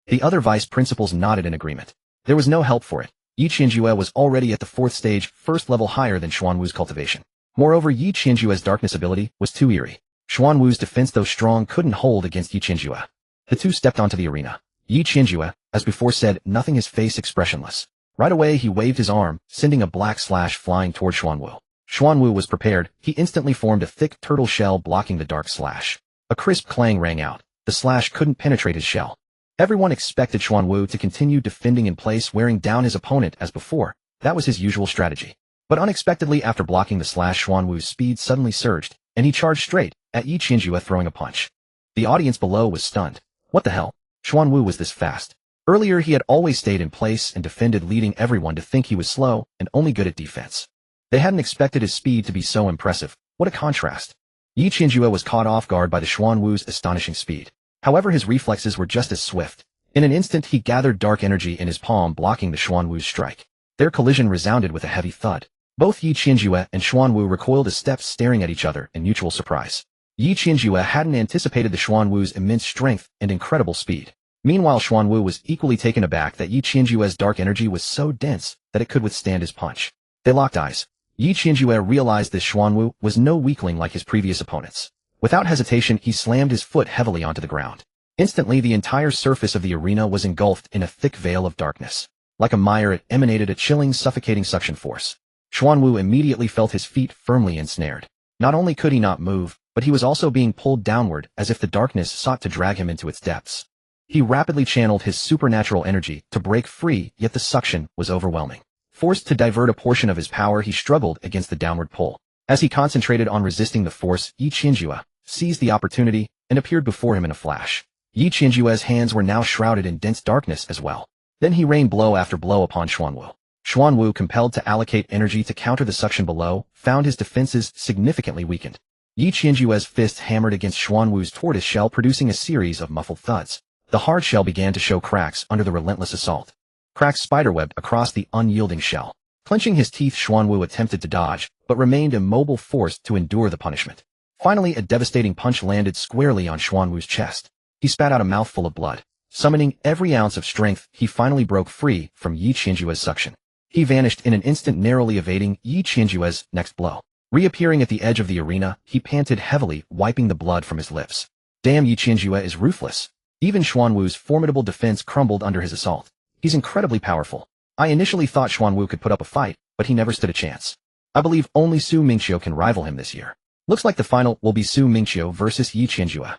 The other vice principals nodded in agreement. There was no help for it. Yi Qinjue was already at the 4th stage, first level higher than Xuan Wu's cultivation. Moreover, Yi Qinjue's darkness ability was too eerie. Xuan Wu's defense, though strong, couldn't hold against Yi Qinjue. The two stepped onto the arena. Yi Qinjue, as before, said nothing, his face expressionless. Right away, he waved his arm, sending a black slash flying toward Xuan Wu. Xuan Wu was prepared. He instantly formed a thick turtle shell, blocking the dark slash. A crisp clang rang out. The slash couldn't penetrate his shell. Everyone expected Xuan Wu to continue defending in place, wearing down his opponent as before. That was his usual strategy. But unexpectedly, after blocking the slash, Xuan Wu's speed suddenly surged, and he charged straight at Yi Qinjue, throwing a punch. The audience below was stunned. What the hell? Xuan Wu was this fast. Earlier, he had always stayed in place and defended, leading everyone to think he was slow and only good at defense. They hadn't expected his speed to be so impressive. What a contrast. Yi Qinjue was caught off guard by the Xuan Wu's astonishing speed. However, his reflexes were just as swift. In an instant, he gathered dark energy in his palm, blocking the Xuan Wu's strike. Their collision resounded with a heavy thud. Both Yi Qinjue and Xuan Wu recoiled a step, staring at each other in mutual surprise. Yi Qinjue hadn't anticipated the Xuan Wu's immense strength and incredible speed. Meanwhile, Xuan Wu was equally taken aback that Yi Qinjue's dark energy was so dense that it could withstand his punch. They locked eyes. Yi Qinjue realized this Xuan Wu was no weakling like his previous opponents. Without hesitation, he slammed his foot heavily onto the ground. Instantly, the entire surface of the arena was engulfed in a thick veil of darkness. Like a mire, it emanated a chilling, suffocating suction force. Xuan Wu immediately felt his feet firmly ensnared. Not only could he not move, but he was also being pulled downward as if the darkness sought to drag him into its depths. He rapidly channeled his supernatural energy to break free, yet the suction was overwhelming. Forced to divert a portion of his power, he struggled against the downward pull. As he concentrated on resisting the force, Yi Qinjue seized the opportunity and appeared before him in a flash. Yi Qinjue's hands were now shrouded in dense darkness as well. Then he rained blow after blow upon Xuan Wu. Xuan Wu, compelled to allocate energy to counter the suction below, found his defenses significantly weakened. Yi Qinjue's fist hammered against Xuan Wu's tortoise shell, producing a series of muffled thuds. The hard shell began to show cracks under the relentless assault. Cracks spiderwebbed across the unyielding shell. Clenching his teeth, Xuan Wu attempted to dodge, but remained immobile, forced to endure the punishment. Finally, a devastating punch landed squarely on Xuan Wu's chest. He spat out a mouthful of blood. Summoning every ounce of strength, he finally broke free from Yi Qinjue's suction. He vanished in an instant, narrowly evading Yi Qinjue's next blow. Reappearing at the edge of the arena, he panted heavily, wiping the blood from his lips. Damn, Yi Qinjue is ruthless. Even Xuan Wu's formidable defense crumbled under his assault. He's incredibly powerful. I initially thought Xuan Wu could put up a fight, but he never stood a chance. I believe only Su Mingqiu can rival him this year. Looks like the final will be Su Mingqiu versus Yi Qinjue.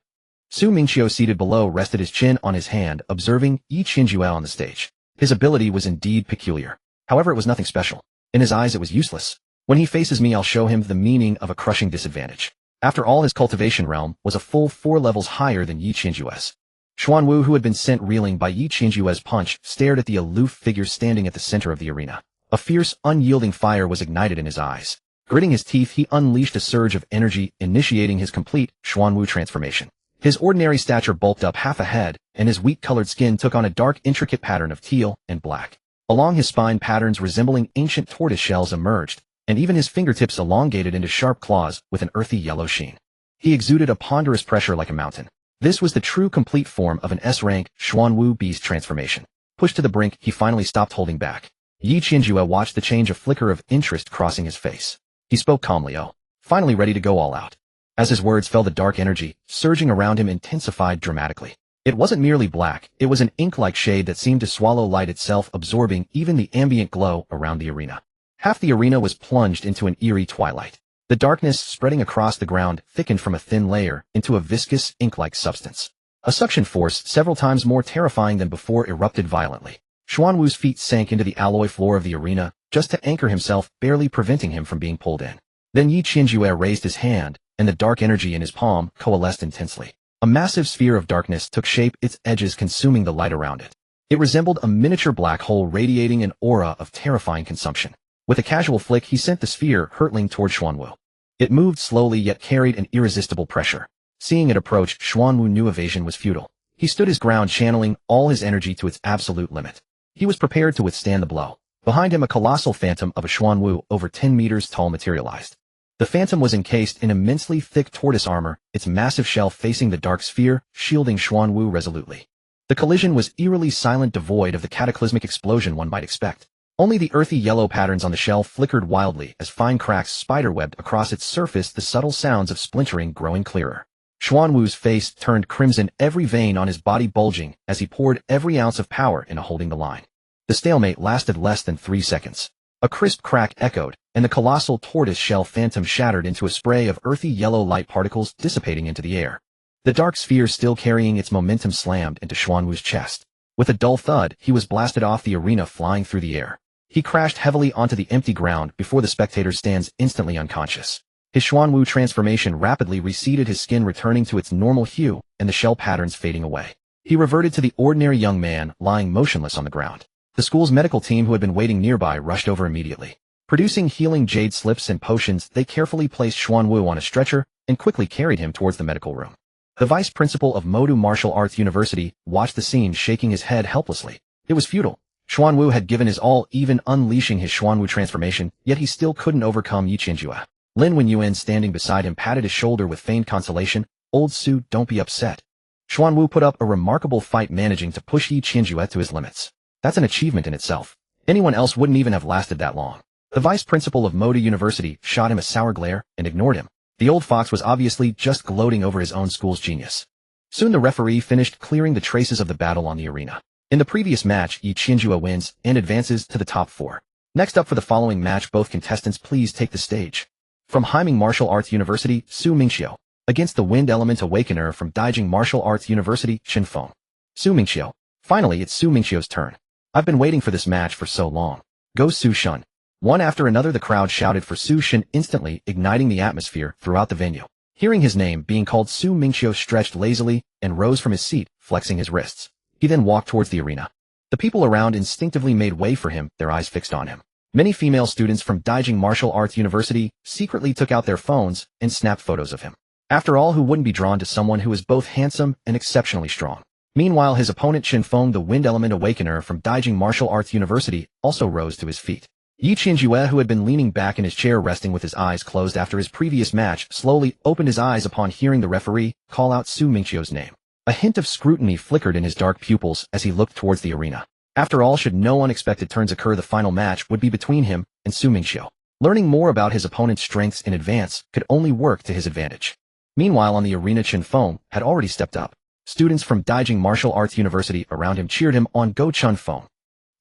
Su Mingqiu, seated below, rested his chin on his hand, observing Yi Qinjue on the stage. His ability was indeed peculiar. However, it was nothing special. In his eyes, it was useless. When he faces me, I'll show him the meaning of a crushing disadvantage. After all, his cultivation realm was a full 4 levels higher than Yi Qinjue's. Xuan Wu, who had been sent reeling by Yi Qinjue's punch, stared at the aloof figure standing at the center of the arena. A fierce, unyielding fire was ignited in his eyes. Gritting his teeth, he unleashed a surge of energy, initiating his complete Xuan Wu transformation. His ordinary stature bulked up half a head, and his wheat-colored skin took on a dark, intricate pattern of teal and black. Along his spine, patterns resembling ancient tortoise shells emerged, and even his fingertips elongated into sharp claws with an earthy yellow sheen. He exuded a ponderous pressure like a mountain. This was the true complete form of an S-rank Xuanwu beast transformation. Pushed to the brink, he finally stopped holding back. Yi Qianjue watched the change, a flicker of interest crossing his face. He spoke calmly, finally ready to go all out. As his words fell, the dark energy surging around him intensified dramatically. It wasn't merely black, it was an ink-like shade that seemed to swallow light itself, absorbing even the ambient glow around the arena. Half the arena was plunged into an eerie twilight. The darkness spreading across the ground thickened from a thin layer into a viscous, ink-like substance. A suction force several times more terrifying than before erupted violently. Xuanwu's feet sank into the alloy floor of the arena, just to anchor himself, barely preventing him from being pulled in. Then Yi Qianjue raised his hand, and the dark energy in his palm coalesced intensely. A massive sphere of darkness took shape, its edges consuming the light around it. It resembled a miniature black hole radiating an aura of terrifying consumption. With a casual flick, he sent the sphere hurtling toward Xuanwu. It moved slowly yet carried an irresistible pressure. Seeing it approach, Xuanwu knew evasion was futile. He stood his ground, channeling all his energy to its absolute limit. He was prepared to withstand the blow. Behind him, a colossal phantom of a Xuanwu over 10 meters tall materialized. The phantom was encased in immensely thick tortoise armor, its massive shell facing the dark sphere, shielding Xuanwu resolutely. The collision was eerily silent, devoid of the cataclysmic explosion one might expect. Only the earthy yellow patterns on the shell flickered wildly as fine cracks spiderwebbed across its surface, the subtle sounds of splintering growing clearer. Xuanwu's face turned crimson, every vein on his body bulging as he poured every ounce of power into holding the line. The stalemate lasted less than 3 seconds. A crisp crack echoed, and the colossal tortoise shell phantom shattered into a spray of earthy yellow light particles dissipating into the air. The dark sphere, still carrying its momentum, slammed into Xuanwu's chest. With a dull thud, he was blasted off the arena, flying through the air. He crashed heavily onto the empty ground before the spectator's stands, instantly unconscious. His Xuanwu transformation rapidly receded, his skin returning to its normal hue and the shell patterns fading away. He reverted to the ordinary young man, lying motionless on the ground. The school's medical team, who had been waiting nearby, rushed over immediately. Producing healing jade slips and potions, they carefully placed Xuanwu on a stretcher and quickly carried him towards the medical room. The vice principal of Modu Martial Arts University watched the scene, shaking his head helplessly. It was futile. Xuanwu had given his all, even unleashing his Xuanwu transformation, yet he still couldn't overcome Yi Qianjue. Lin Wenyuan, standing beside him, patted his shoulder with feigned consolation. "Old Su, don't be upset." Xuanwu put up a remarkable fight, managing to push Yi Qianjue to his limits. That's an achievement in itself. Anyone else wouldn't even have lasted that long. The vice principal of Moda University shot him a sour glare and ignored him. The old fox was obviously just gloating over his own school's genius. Soon the referee finished clearing the traces of the battle on the arena. In the previous match, Yi Qianjue wins and advances to the top 4. Next up for the following match, both contestants please take the stage. From Haiming Martial Arts University, Su Mingqiu, against the Wind Element Awakener from Daijing Martial Arts University, Qin Feng. Su Mingqiu. Finally, it's Su Mingqiu's turn. I've been waiting for this match for so long. Go Su Shun. One after another, the crowd shouted for Su Shun, instantly igniting the atmosphere throughout the venue. Hearing his name being called, Su Mingqiu stretched lazily and rose from his seat, flexing his wrists. He then walked towards the arena. The people around instinctively made way for him, their eyes fixed on him. Many female students from Daijing Martial Arts University secretly took out their phones and snapped photos of him. After all, who wouldn't be drawn to someone who is both handsome and exceptionally strong? Meanwhile, his opponent Qin Feng, the Wind Element Awakener from Daijing Martial Arts University, also rose to his feet. Yi Qianjue, who had been leaning back in his chair resting with his eyes closed after his previous match, slowly opened his eyes upon hearing the referee call out Su Mingqiu's name. A hint of scrutiny flickered in his dark pupils as he looked towards the arena. After all, should no unexpected turns occur, the final match would be between him and Su Mingqiu. Learning more about his opponent's strengths in advance could only work to his advantage. Meanwhile, on the arena, Qin Feng had already stepped up. Students from Daijing Martial Arts University around him cheered him on. Go Qin Feng.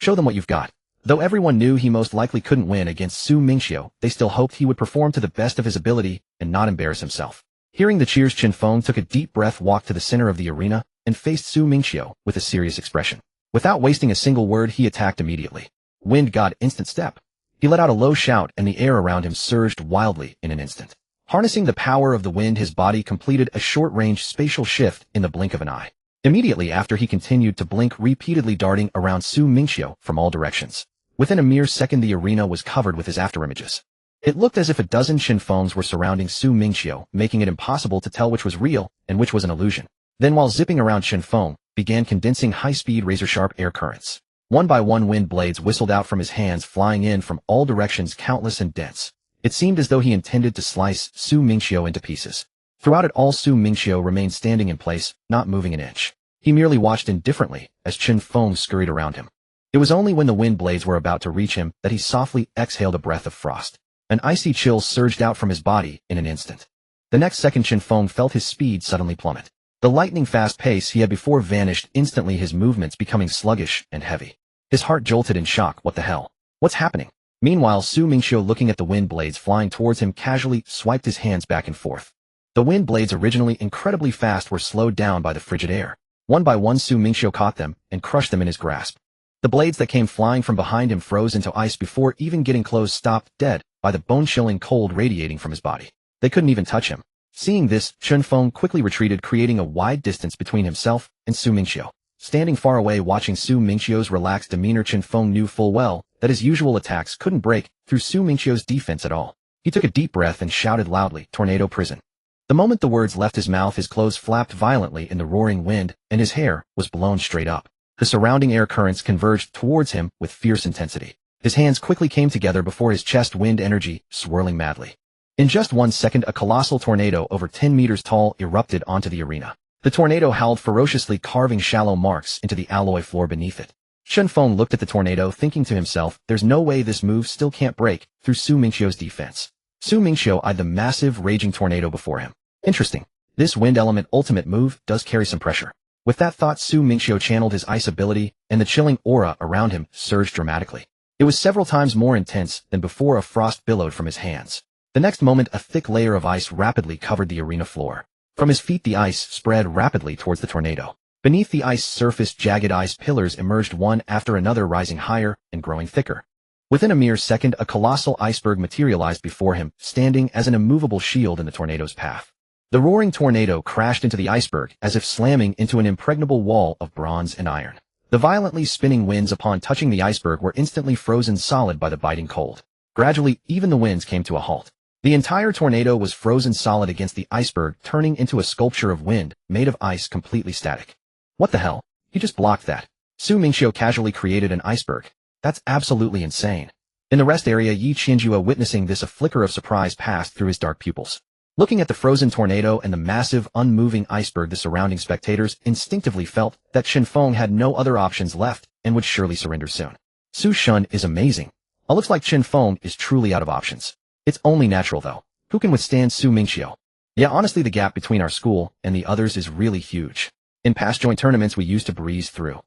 Show them what you've got. Though everyone knew he most likely couldn't win against Su Mingqiu, they still hoped he would perform to the best of his ability and not embarrass himself. Hearing the cheers, Qin Feng took a deep breath, walked to the center of the arena, and faced Su Mingqiu with a serious expression. Without wasting a single word, he attacked immediately. Wind God instant step. He let out a low shout, and the air around him surged wildly in an instant. Harnessing the power of the wind, his body completed a short-range spatial shift in the blink of an eye. Immediately after, he continued to blink, repeatedly darting around Su Mingqiu from all directions. Within a mere second, the arena was covered with his afterimages. It looked as if a dozen Qinfongs were surrounding Su Mingqiu, making it impossible to tell which was real and which was an illusion. Then while zipping around Qinfeng, began condensing high-speed razor-sharp air currents. One by one wind blades whistled out from his hands, flying in from all directions, countless and dense. It seemed as though he intended to slice Su Mingqiu into pieces. Throughout it all, Su Mingqiu remained standing in place, not moving an inch. He merely watched indifferently as Qinfeng scurried around him. It was only when the wind blades were about to reach him that he softly exhaled a breath of frost. An icy chill surged out from his body in an instant. The next second, Qinfeng felt his speed suddenly plummet. The lightning-fast pace he had before vanished instantly, his movements becoming sluggish and heavy. His heart jolted in shock. What the hell? What's happening? Meanwhile, Su Mingqiu, looking at the wind blades flying towards him, casually swiped his hands back and forth. The wind blades, originally incredibly fast, were slowed down by the frigid air. One by one, Su Mingqiu caught them and crushed them in his grasp. The blades that came flying from behind him froze into ice before even getting close, stopped dead by the bone-chilling cold radiating from his body. They couldn't even touch him. Seeing this, Qinfeng quickly retreated, creating a wide distance between himself and Su Mingqiu. Standing far away, watching Su Mingqiu's relaxed demeanor, Qinfeng knew full well that his usual attacks couldn't break through Su Mingqiu's defense at all. He took a deep breath and shouted loudly, "Tornado prison." The moment the words left his mouth, his clothes flapped violently in the roaring wind, and his hair was blown straight up. The surrounding air currents converged towards him with fierce intensity. His hands quickly came together before his chest, wind energy swirling madly. In just 1 second, a colossal tornado over 10 meters tall erupted onto the arena. The tornado howled ferociously, carving shallow marks into the alloy floor beneath it. Qinfeng looked at the tornado, thinking to himself, there's no way this move still can't break through Su Mingqiu's defense. Su Mingqiu eyed the massive, raging tornado before him. Interesting. This wind element ultimate move does carry some pressure. With that thought, Su Mingqiu channeled his ice ability, and the chilling aura around him surged dramatically. It was several times more intense than before. A frost billowed from his hands. The next moment, a thick layer of ice rapidly covered the arena floor. From his feet, the ice spread rapidly towards the tornado. Beneath the ice surface, jagged ice pillars emerged, one after another, rising higher and growing thicker. Within a mere second, a colossal iceberg materialized before him, standing as an immovable shield in the tornado's path. The roaring tornado crashed into the iceberg as if slamming into an impregnable wall of bronze and iron. The violently spinning winds, upon touching the iceberg, were instantly frozen solid by the biting cold. Gradually, even the winds came to a halt. The entire tornado was frozen solid against the iceberg, turning into a sculpture of wind made of ice, completely static. What the hell? He just blocked that. Su Mingqiu casually created an iceberg. That's absolutely insane. In the rest area, Yi Qianjue, witnessing this, a flicker of surprise passed through his dark pupils. Looking at the frozen tornado and the massive, unmoving iceberg, the surrounding spectators instinctively felt that Qinfeng had no other options left and would surely surrender soon. Su Shun is amazing. It looks like Qinfeng is truly out of options. It's only natural, though. Who can withstand Su Mingqiu? Yeah, honestly, the gap between our school and the others is really huge. In past joint tournaments, we used to breeze through.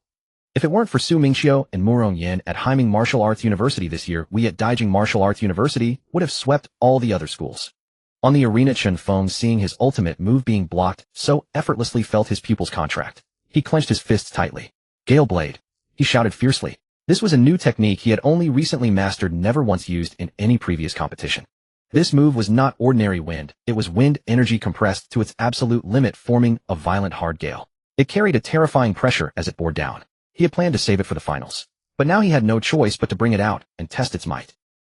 If it weren't for Su Mingqiu and Murong Yin at Haiming Martial Arts University this year, we at Daijing Martial Arts University would have swept all the other schools. On the arena, Qinfeng, seeing his ultimate move being blocked so effortlessly, felt his pupils contract. He clenched his fists tightly. Gale Blade. He shouted fiercely. This was a new technique he had only recently mastered, never once used in any previous competition. This move was not ordinary wind, it was wind energy compressed to its absolute limit, forming a violent hard gale. It carried a terrifying pressure as it bore down. He had planned to save it for the finals. But now he had no choice but to bring it out and test its might.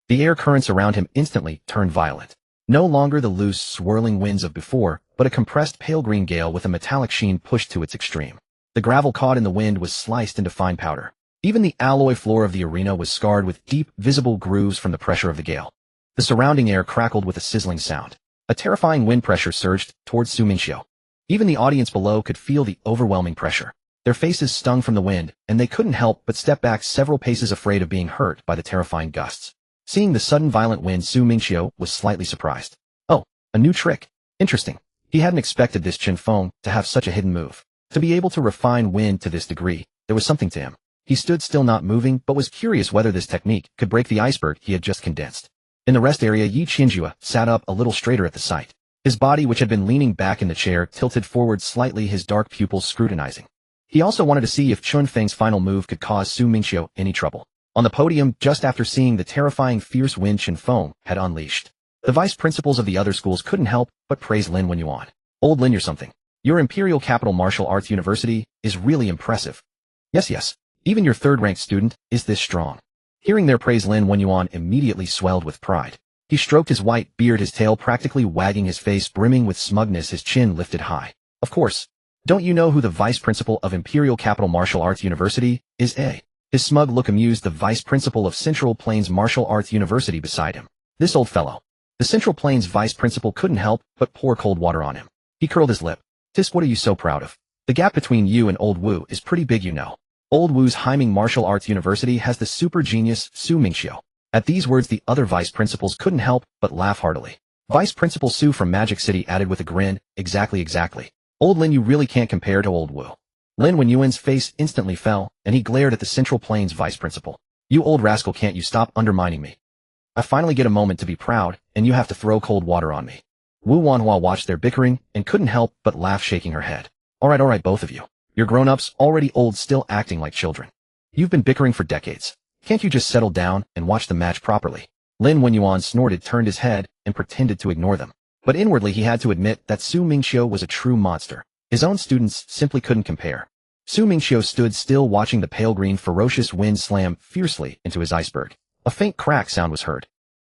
The air currents around him instantly turned violent. No longer the loose, swirling winds of before, but a compressed pale green gale with a metallic sheen pushed to its extreme. The gravel caught in the wind was sliced into fine powder. Even the alloy floor of the arena was scarred with deep, visible grooves from the pressure of the gale. The surrounding air crackled with a sizzling sound. A terrifying wind pressure surged towards Su Mingqiu. Even the audience below could feel the overwhelming pressure. Their faces stung from the wind, and they couldn't help but step back several paces, afraid of being hurt by the terrifying gusts. Seeing the sudden violent wind, Su Mingqiu was slightly surprised. Oh, a new trick. Interesting. He hadn't expected this Qinfeng to have such a hidden move. To be able to refine wind to this degree, there was something to him. He stood still, not moving, but was curious whether this technique could break the iceberg he had just condensed. In the rest area, Yi Qianjue sat up a little straighter at the sight. His body, which had been leaning back in the chair, tilted forward slightly, his dark pupils scrutinizing. He also wanted to see if Qinfeng's final move could cause Su Mingqiu any trouble. On the podium, just after seeing the terrifying fierce wind Qinfeng had unleashed, the vice principals of the other schools couldn't help but praise Lin Wenyuan. Old Lin, you're something. Your Imperial Capital Martial Arts University is really impressive. Yes. Even your third-ranked student is this strong. Hearing their praise, Lin Wenyuan immediately swelled with pride. He stroked his white beard, his tail practically wagging, his face brimming with smugness, his chin lifted high. Of course. Don't you know who the vice principal of Imperial Capital Martial Arts University is? His smug look amused the vice principal of Central Plains Martial Arts University beside him. This old fellow. The Central Plains vice principal couldn't help but pour cold water on him. He curled his lip. Tisk, what are you so proud of? The gap between you and Old Wu is pretty big, you know. Old Wu's Haiming Martial Arts University has the super genius Su Mingqiu. At these words the other vice principals couldn't help but laugh heartily. Vice Principal Su from Magic City added with a grin, exactly. Old Lin, you really can't compare to Old Wu. Lin Wenyuan's face instantly fell, and he glared at the Central Plains vice principal. You old rascal, can't you stop undermining me? I finally get a moment to be proud, and you have to throw cold water on me. Wu Wanhua watched their bickering, and couldn't help but laugh, shaking her head. Alright, both of you. You're grown-ups, already old, still acting like children. You've been bickering for decades. Can't you just settle down and watch the match properly? Lin Wenyuan snorted, turned his head, and pretended to ignore them. But inwardly he had to admit that Su Mingqiu was a true monster. His own students simply couldn't compare. Su Mingqiu stood still, watching the pale green ferocious wind slam fiercely into his iceberg. A faint crack sound was heard.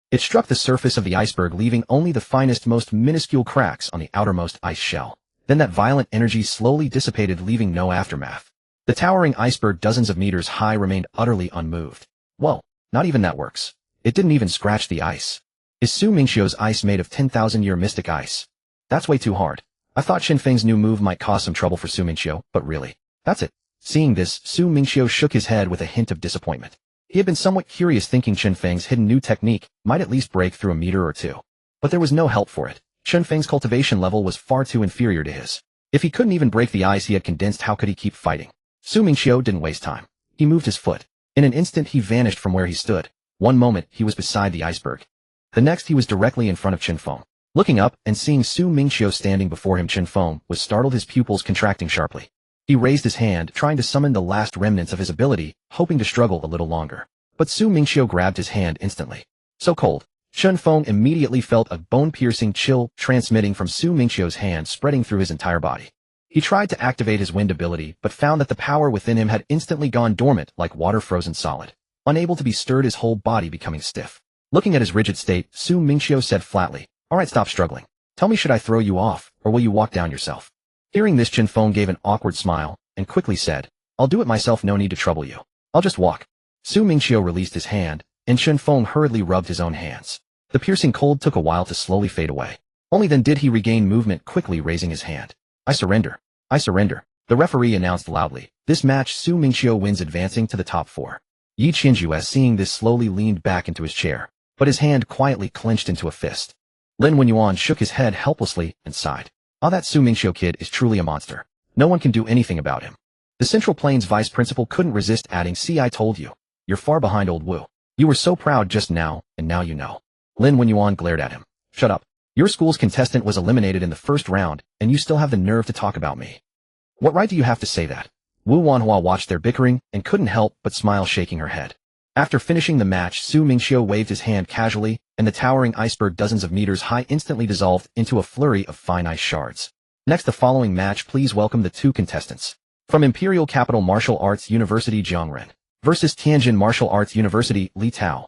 It struck the surface of the iceberg, leaving only the finest, most minuscule cracks on the outermost ice shell. Then that violent energy slowly dissipated, leaving no aftermath. The towering iceberg, dozens of meters high, remained utterly unmoved. Whoa, not even that works. It didn't even scratch the ice. Is Su Mingqiu's ice made of 10,000-year mystic ice? That's way too hard. I thought Qin Feng's new move might cause some trouble for Su Mingqiu, but really. That's it. Seeing this, Su Mingqiu shook his head with a hint of disappointment. He had been somewhat curious, thinking Qin Feng's hidden new technique might at least break through a meter or two. But there was no help for it. Qin Feng's cultivation level was far too inferior to his. If he couldn't even break the ice he had condensed, how could he keep fighting? Su Mingqiu didn't waste time. He moved his foot. In an instant he vanished from where he stood. One moment he was beside the iceberg. The next he was directly in front of Qin Feng. Looking up and seeing Su Mingqiu standing before him, Qin Feng was startled, his pupils contracting sharply. He raised his hand, trying to summon the last remnants of his ability, hoping to struggle a little longer. But Su Mingqiu grabbed his hand instantly. So cold. Qin Feng immediately felt a bone-piercing chill transmitting from Su Mingqiu's hand, spreading through his entire body. He tried to activate his wind ability, but found that the power within him had instantly gone dormant like water frozen solid. Unable to be stirred, his whole body becoming stiff. Looking at his rigid state, Su Mingqiu said flatly, Alright, stop struggling. Tell me, should I throw you off, or will you walk down yourself? Hearing this, Qin Feng gave an awkward smile, and quickly said, I'll do it myself, no need to trouble you. I'll just walk. Su Mingqiu released his hand, and Qin Feng hurriedly rubbed his own hands. The piercing cold took a while to slowly fade away. Only then did he regain movement, quickly raising his hand. I surrender. I surrender. The referee announced loudly. This match, Su Mingqiu wins, advancing to the top 4. Yi Qinju, seeing this, slowly leaned back into his chair, but his hand quietly clenched into a fist. Lin Wenyuan shook his head helplessly and sighed. That Su Mingqiu kid is truly a monster. No one can do anything about him. The Central Plains vice principal couldn't resist adding, see, I told you. You're far behind Old Wu. You were so proud just now, and now you know. Lin Wenyuan glared at him. Shut up. Your school's contestant was eliminated in the first round, and you still have the nerve to talk about me. What right do you have to say that? Wu Wanhua watched their bickering and couldn't help but smile, shaking her head. After finishing the match, Su Mingqiu waved his hand casually, and the towering iceberg, dozens of meters high, instantly dissolved into a flurry of fine ice shards. Next, the following match, please welcome the 2 contestants. From Imperial Capital Martial Arts University, Jiang Ren versus Tianjin Martial Arts University, Li Tao.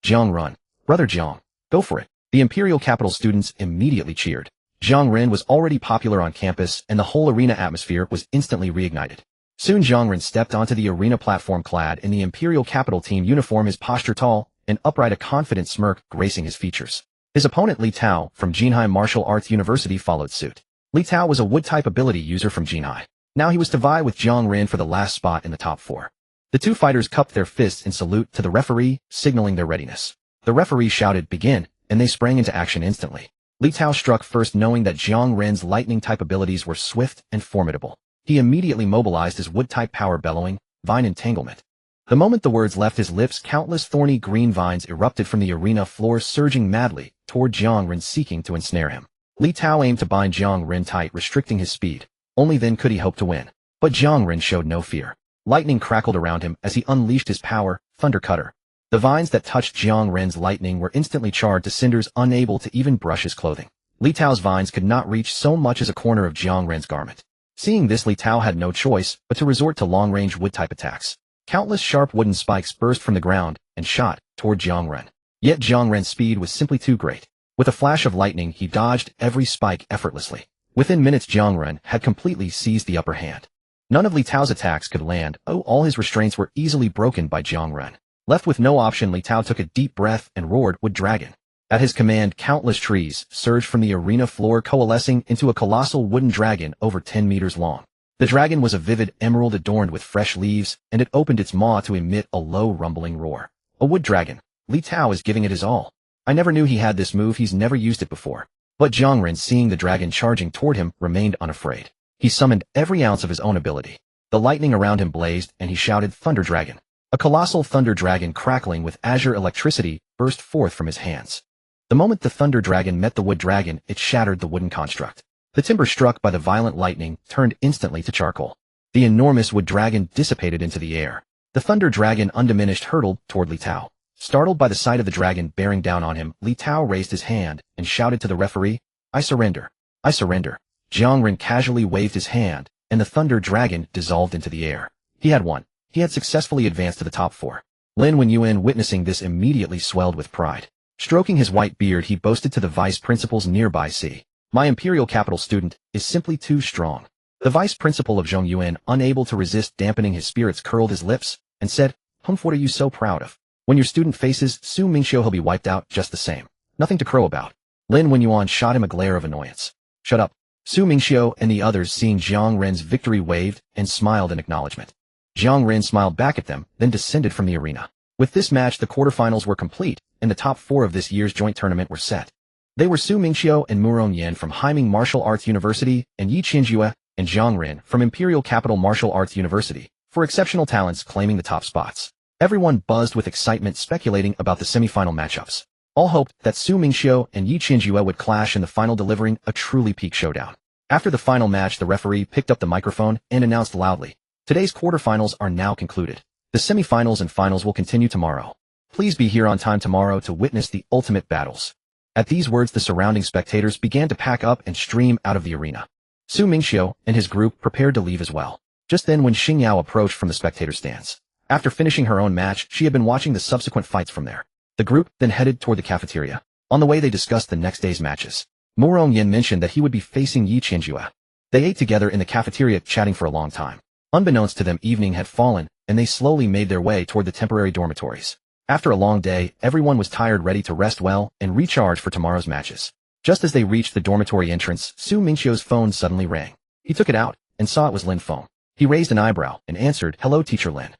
Jiang Ren. Brother Jiang. Go for it. The Imperial Capital students immediately cheered. Jiang Ren was already popular on campus, and the whole arena atmosphere was instantly reignited. Soon Jiang Ren stepped onto the arena platform clad in the Imperial Capital team uniform, his posture tall and upright, a confident smirk gracing his features. His opponent Li Tao from Jinhai Martial Arts University followed suit. Li Tao was a wood-type ability user from Jinhai. Now he was to vie with Jiang Ren for the last spot in the top 4. The 2 fighters cupped their fists in salute to the referee, signaling their readiness. The referee shouted, begin, and they sprang into action instantly. Li Tao struck first, knowing that Jiang Ren's lightning-type abilities were swift and formidable. He immediately mobilized his wood-type power, bellowing, Vine Entanglement. The moment the words left his lips, countless thorny green vines erupted from the arena floor, surging madly toward Jiang Ren, seeking to ensnare him. Li Tao aimed to bind Jiang Ren tight, restricting his speed. Only then could he hope to win. But Jiang Ren showed no fear. Lightning crackled around him as he unleashed his power, Thunder Cutter. The vines that touched Jiang Ren's lightning were instantly charred to cinders, unable to even brush his clothing. Li Tao's vines could not reach so much as a corner of Jiang Ren's garment. Seeing this, Li Tao had no choice but to resort to long-range wood-type attacks. Countless sharp wooden spikes burst from the ground and shot toward Jiang Ren. Yet Jiang Ren's speed was simply too great. With a flash of lightning, he dodged every spike effortlessly. Within minutes, Jiang Ren had completely seized the upper hand. None of Li Tao's attacks could land. All his restraints were easily broken by Jiang Ren. Left with no option, Li Tao took a deep breath and roared, "Wood Dragon." At his command, countless trees surged from the arena floor, coalescing into a colossal wooden dragon over 10 meters long. The dragon was a vivid emerald adorned with fresh leaves, and it opened its maw to emit a low rumbling roar. A wood dragon. Li Tao is giving it his all. I never knew he had this move, he's never used it before. But Jiang Ren, seeing the dragon charging toward him, remained unafraid. He summoned every ounce of his own ability. The lightning around him blazed, and he shouted, "Thunder Dragon." A colossal thunder dragon crackling with azure electricity burst forth from his hands. The moment the thunder dragon met the wood dragon, it shattered the wooden construct. The timber struck by the violent lightning turned instantly to charcoal. The enormous wood dragon dissipated into the air. The thunder dragon, undiminished, hurtled toward Li Tao. Startled by the sight of the dragon bearing down on him, Li Tao raised his hand and shouted to the referee, "I surrender. I surrender." Jiang Ren casually waved his hand, and the thunder dragon dissolved into the air. He had won. He had successfully advanced to the top 4. Lin Wenyuan, witnessing this, immediately swelled with pride. Stroking his white beard, he boasted to the vice principals nearby, "See, my Imperial Capital student is simply too strong." The vice principal of Zhongyuan, unable to resist dampening his spirits, curled his lips and said, "What are you so proud of? When your student faces Su Mingqiu, he'll be wiped out just the same. Nothing to crow about." Lin Wenyuan shot him a glare of annoyance. "Shut up." Su Mingqiu and the others, seeing Jiang Ren's victory, waved and smiled in acknowledgement. Jiang Ren smiled back at them, then descended from the arena. With this match, the quarterfinals were complete, and the top 4 of this year's joint tournament were set. They were Su Mingqiu and Murong Yan from Haiming Martial Arts University, and Yi Qianjue and Jiang Ren from Imperial Capital Martial Arts University, for exceptional talents claiming the top spots. Everyone buzzed with excitement, speculating about the semi-final matchups. All hoped that Su Mingqiu and Yi Qianjue would clash in the final, delivering a truly peak showdown. After the final match, the referee picked up the microphone and announced loudly, "Today's quarterfinals are now concluded. The semi-finals and finals will continue tomorrow. Please be here on time tomorrow to witness the ultimate battles." At these words, the surrounding spectators began to pack up and stream out of the arena. Su Mingqiu and his group prepared to leave as well. Just then, when Xing Yao approached from the spectator stands. After finishing her own match, she had been watching the subsequent fights from there. The group then headed toward the cafeteria. On the way, they discussed the next day's matches. Murong Yan mentioned that he would be facing Yi Qianjue. They ate together in the cafeteria, chatting for a long time. Unbeknownst to them, evening had fallen, and they slowly made their way toward the temporary dormitories. After a long day, everyone was tired, ready to rest well and recharge for tomorrow's matches. Just as they reached the dormitory entrance, Su Mingqiu's phone suddenly rang. He took it out and saw it was Lin Feng. He raised an eyebrow and answered, "Hello, Teacher Lin."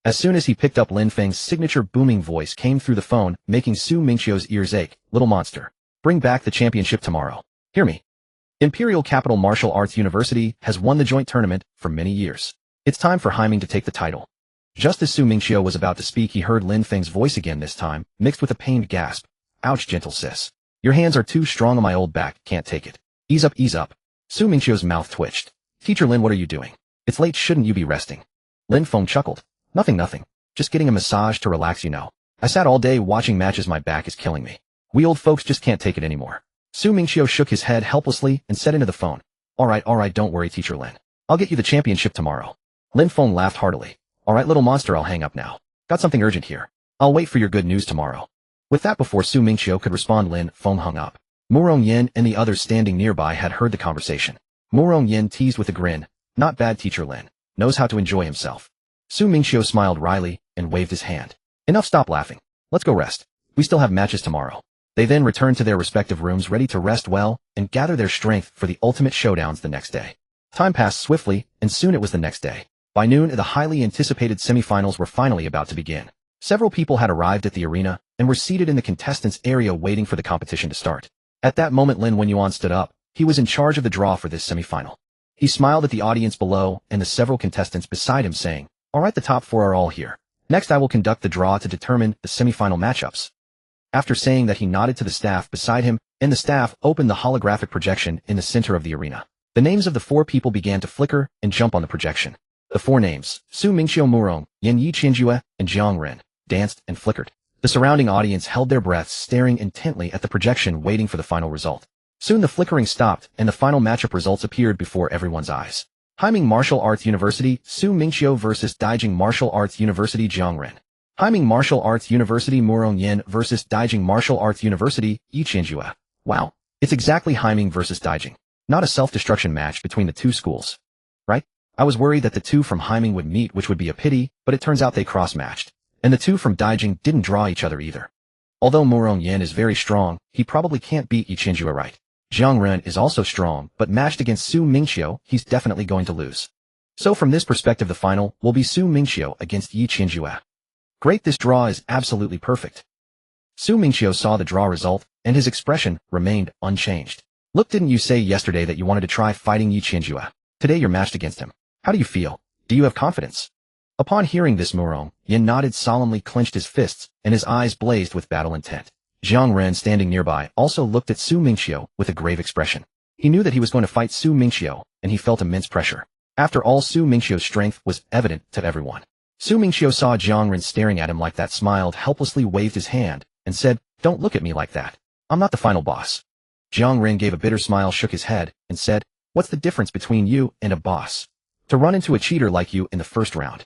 As soon as he picked up, Lin Feng's signature booming voice came through the phone, making Su Mingqiu's ears ache. "Little monster, bring back the championship tomorrow. Hear me. Imperial Capital Martial Arts University has won the joint tournament for many years. It's time for Haiming to take the title." Just as Su Mingqiu was about to speak, he heard Lin Feng's voice again, this time mixed with a pained gasp. "Ouch, gentle sis. Your hands are too strong on my old back, can't take it. Ease up, ease up." Su Mingqiu's mouth twitched. "Teacher Lin, what are you doing? It's late, shouldn't you be resting?" Lin Feng chuckled. Nothing. Just getting a massage to relax, you know. I sat all day watching matches, my back is killing me. We old folks just can't take it anymore." Su Mingqiu shook his head helplessly and said into the phone, All right, don't worry, Teacher Lin. I'll get you the championship tomorrow." Lin Feng laughed heartily. "All right, little monster, I'll hang up now. Got something urgent here. I'll wait for your good news tomorrow." With that, before Su Mingqiu could respond, Lin Feng hung up. Murong Yan and the others standing nearby had heard the conversation. Murong Yan teased with a grin, "Not bad, Teacher Lin. Knows how to enjoy himself." Su Mingqiu smiled wryly and waved his hand. "Enough, stop laughing. Let's go rest. We still have matches tomorrow." They then returned to their respective rooms, ready to rest well and gather their strength for the ultimate showdowns the next day. Time passed swiftly, and soon it was the next day. By noon, the highly anticipated semifinals were finally about to begin. Several people had arrived at the arena and were seated in the contestants' area waiting for the competition to start. At that moment, Lin Wenyuan stood up. He was in charge of the draw for this semifinal. He smiled at the audience below and the several contestants beside him, saying, "All right, the top 4 are all here. Next, I will conduct the draw to determine the semifinal matchups." After saying that, he nodded to the staff beside him, and the staff opened the holographic projection in the center of the arena. The names of the 4 people began to flicker and jump on the projection. The 4 names, Su Mingqiu, Murong Yan, Yi Qianjue, and Jiang Ren, danced and flickered. The surrounding audience held their breaths, staring intently at the projection, waiting for the final result. Soon the flickering stopped, and the final matchup results appeared before everyone's eyes. Haiming Martial Arts University, Su Mingqiu versus Daijing Martial Arts University, Jiang Ren. Haiming Martial Arts University Murong Yin versus Daijing Martial Arts University Yiqianjue. Wow, it's exactly Haiming versus Daijing. Not a self-destruction match between the two schools. Right? I was worried that the two from Haiming would meet, which would be a pity, but it turns out they cross-matched. And the two from Daijing didn't draw each other either. Although Murong Yin is very strong, he probably can't beat Yiqianjue right. Jiang Ren is also strong, but matched against Su Mingqiu, he's definitely going to lose. So from this perspective, the final will be Su Mingqiu against Yiqianjue. Great, this draw is absolutely perfect. Su Mingqiu saw the draw result, and his expression remained unchanged. Look, didn't you say yesterday that you wanted to try fighting Yiqianjue? Today you're matched against him. How do you feel? Do you have confidence? Upon hearing this, Murong Yin nodded, solemnly clenched his fists, and his eyes blazed with battle intent. Jiang Ren, standing nearby, also looked at Su Mingqiu with a grave expression. He knew that he was going to fight Su Mingqiu, and he felt immense pressure. After all, Su Mingqiu's strength was evident to everyone. Su Mingqiu saw Jiang Ren staring at him like that, smiled helplessly, waved his hand, and said, "Don't look at me like that. I'm not the final boss." Jiang Ren gave a bitter smile, shook his head, and said, "What's the difference between you and a boss? To run into a cheater like you in the first round."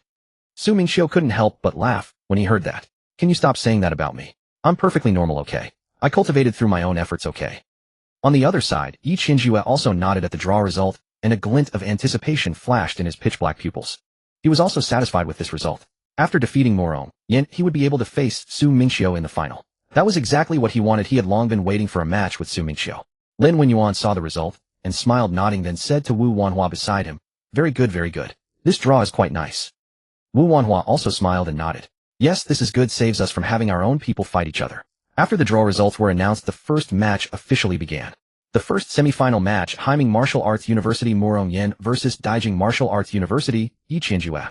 Su Mingqiu couldn't help but laugh when he heard that. "Can you stop saying that about me? I'm perfectly normal, okay? I cultivated through my own efforts, okay?" On the other side, Yiqianjue also nodded at the draw result, and a glint of anticipation flashed in his pitch-black pupils. He was also satisfied with this result. After defeating Murong Yin, he would be able to face Su Mingqiu in the final. That was exactly what he wanted. He had long been waiting for a match with Su Mingqiu. Lin Wenyuan saw the result, and smiled, nodding, then said to Wu Wanhua beside him, "Very good, very good. This draw is quite nice." Wu Wanhua also smiled and nodded. "Yes, this is good, saves us from having our own people fight each other." After the draw results were announced, the first match officially began. The first semi-final match, Haiming Martial Arts University Murong Yin versus Daijing Martial Arts University Yiqianjue.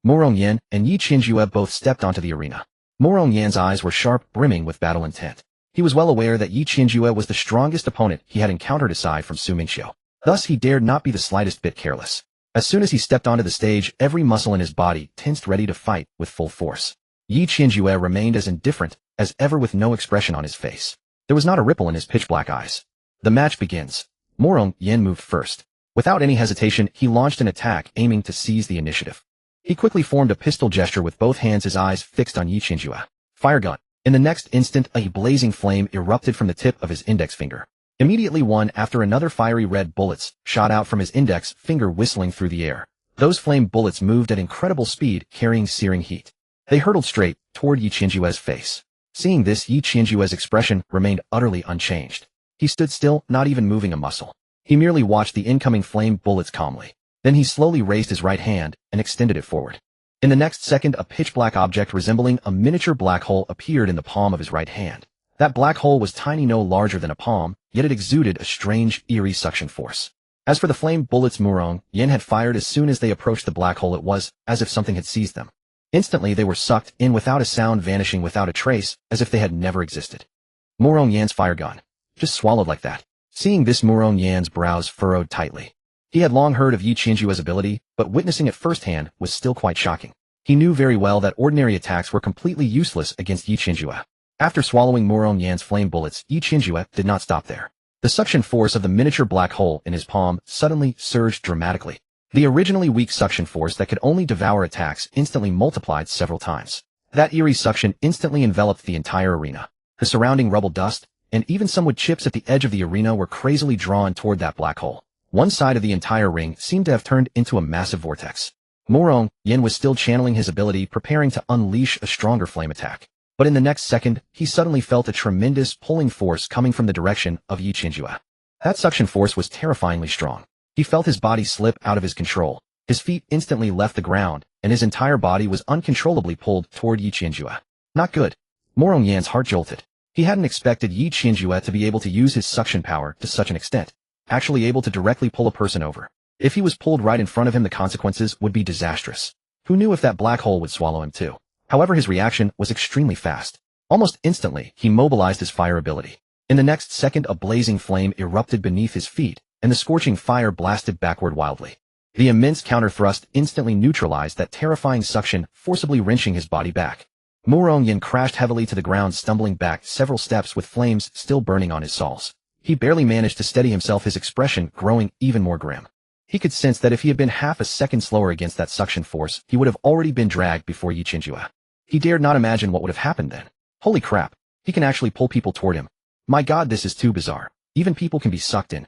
Murong Yin and Yiqianjue both stepped onto the arena. Murong Yin's eyes were sharp, brimming with battle intent. He was well aware that Yiqianjue was the strongest opponent he had encountered aside from Su Mingqiu. Thus, he dared not be the slightest bit careless. As soon as he stepped onto the stage, every muscle in his body tensed, ready to fight with full force. Yiqianjue remained as indifferent as ever, with no expression on his face. There was not a ripple in his pitch-black eyes. The match begins. Murong Yin moved first. Without any hesitation, he launched an attack, aiming to seize the initiative. He quickly formed a pistol gesture with both hands, his eyes fixed on Yiqianjue. Fire gun. In the next instant, a blazing flame erupted from the tip of his index finger. Immediately, one after another fiery red bullets shot out from his index finger, whistling through the air. Those flame bullets moved at incredible speed, carrying searing heat. They hurtled straight toward Yiqianjue's face. Seeing this, Yiqianjue's expression remained utterly unchanged. He stood still, not even moving a muscle. He merely watched the incoming flame bullets calmly. Then he slowly raised his right hand and extended it forward. In the next second, a pitch-black object resembling a miniature black hole appeared in the palm of his right hand. That black hole was tiny, no larger than a palm, yet it exuded a strange, eerie suction force. As for the flame bullets Murong Yin had fired, as soon as they approached the black hole, it was as if something had seized them. Instantly, they were sucked in without a sound, vanishing without a trace, as if they had never existed. Murong Yan's fire gun. Just swallowed like that. Seeing this, Murong Yan's brows furrowed tightly. He had long heard of Yiqianjue's ability, but witnessing it firsthand was still quite shocking. He knew very well that ordinary attacks were completely useless against Yiqianjue. After swallowing Murong Yan's flame bullets, Yiqianjue did not stop there. The suction force of the miniature black hole in his palm suddenly surged dramatically. The originally weak suction force that could only devour attacks instantly multiplied several times. That eerie suction instantly enveloped the entire arena. The surrounding rubble, dust, and even some wood chips at the edge of the arena were crazily drawn toward that black hole. One side of the entire ring seemed to have turned into a massive vortex. Murong Yin was still channeling his ability, preparing to unleash a stronger flame attack. But in the next second, he suddenly felt a tremendous pulling force coming from the direction of Yiqianjue. That suction force was terrifyingly strong. He felt his body slip out of his control. His feet instantly left the ground, and his entire body was uncontrollably pulled toward Yiqianjue. Not good. Murong Yan's heart jolted. He hadn't expected Yiqianjue to be able to use his suction power to such an extent, actually able to directly pull a person over. If he was pulled right in front of him, the consequences would be disastrous. Who knew if that black hole would swallow him too? However, his reaction was extremely fast. Almost instantly, he mobilized his fire ability. In the next second, a blazing flame erupted beneath his feet, and the scorching fire blasted backward wildly. The immense counter-thrust instantly neutralized that terrifying suction, forcibly wrenching his body back. Murong Yin crashed heavily to the ground, stumbling back several steps with flames still burning on his soles. He barely managed to steady himself, his expression growing even more grim. He could sense that if he had been half a second slower against that suction force, he would have already been dragged before Yiqianjue. He dared not imagine what would have happened then. Holy crap, he can actually pull people toward him. My god, this is too bizarre. Even people can be sucked in.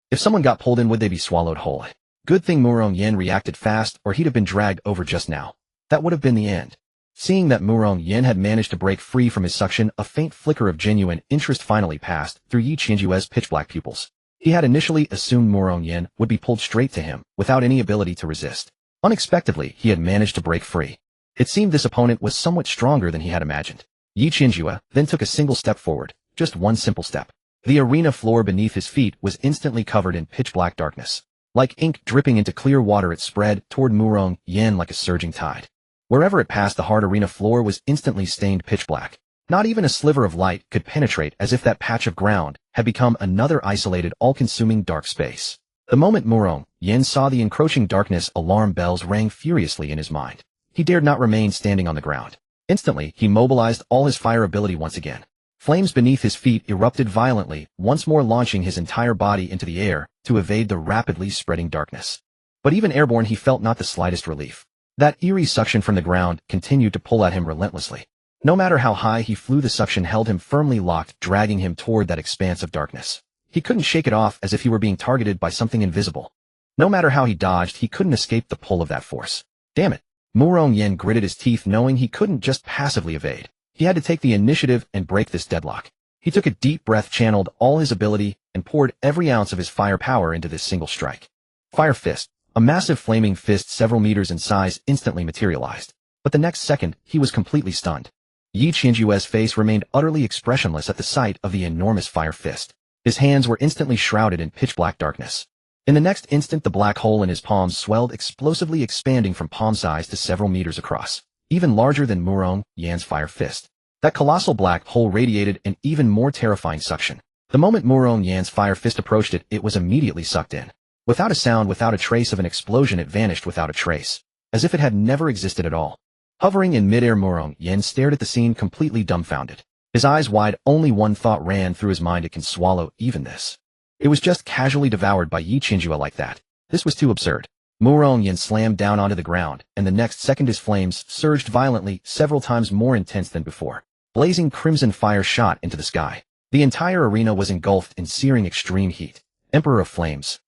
If someone got pulled in, would they be swallowed whole? Good thing Murong Yen reacted fast, or he'd have been dragged over just now. That would have been the end. Seeing that Murong Yen had managed to break free from his suction, a faint flicker of genuine interest finally passed through Yi Qianjue's pitch-black pupils. He had initially assumed Murong Yen would be pulled straight to him, without any ability to resist. Unexpectedly, he had managed to break free. It seemed this opponent was somewhat stronger than he had imagined. Yi Qianjue then took a single step forward, just one simple step. The arena floor beneath his feet was instantly covered in pitch-black darkness. Like ink dripping into clear water, it spread toward Murong Yen like a surging tide. Wherever it passed, the hard arena floor was instantly stained pitch-black. Not even a sliver of light could penetrate, as if that patch of ground had become another isolated, all-consuming dark space. The moment Murong Yen saw the encroaching darkness, alarm bells rang furiously in his mind. He dared not remain standing on the ground. Instantly, he mobilized all his fire ability once again. Flames beneath his feet erupted violently, once more launching his entire body into the air to evade the rapidly spreading darkness. But even airborne, he felt not the slightest relief. That eerie suction from the ground continued to pull at him relentlessly. No matter how high he flew, the suction held him firmly locked, dragging him toward that expanse of darkness. He couldn't shake it off, as if he were being targeted by something invisible. No matter how he dodged, he couldn't escape the pull of that force. Damn it. Murong Yen gritted his teeth, knowing he couldn't just passively evade. He had to take the initiative and break this deadlock. He took a deep breath, channeled all his ability, and poured every ounce of his fire power into this single strike. Fire Fist. A massive flaming fist several meters in size instantly materialized. But the next second, he was completely stunned. Yi Qianjue's face remained utterly expressionless at the sight of the enormous fire fist. His hands were instantly shrouded in pitch-black darkness. In the next instant, the black hole in his palms swelled, explosively expanding from palm size to several meters across, even larger than Murong Yan's fire fist. That colossal black hole radiated an even more terrifying suction. The moment Murong Yan's fire fist approached it, it was immediately sucked in. Without a sound, without a trace of an explosion, it vanished without a trace, as if it had never existed at all. Hovering in midair, Murong Yen stared at the scene, completely dumbfounded. His eyes wide, only one thought ran through his mind: it can swallow even this. It was just casually devoured by Yi Qianjue like that. This was too absurd. Murong Yen slammed down onto the ground, and the next second his flames surged violently, several times more intense than before. Blazing crimson fire shot into the sky. The entire arena was engulfed in searing extreme heat. Emperor of Flames.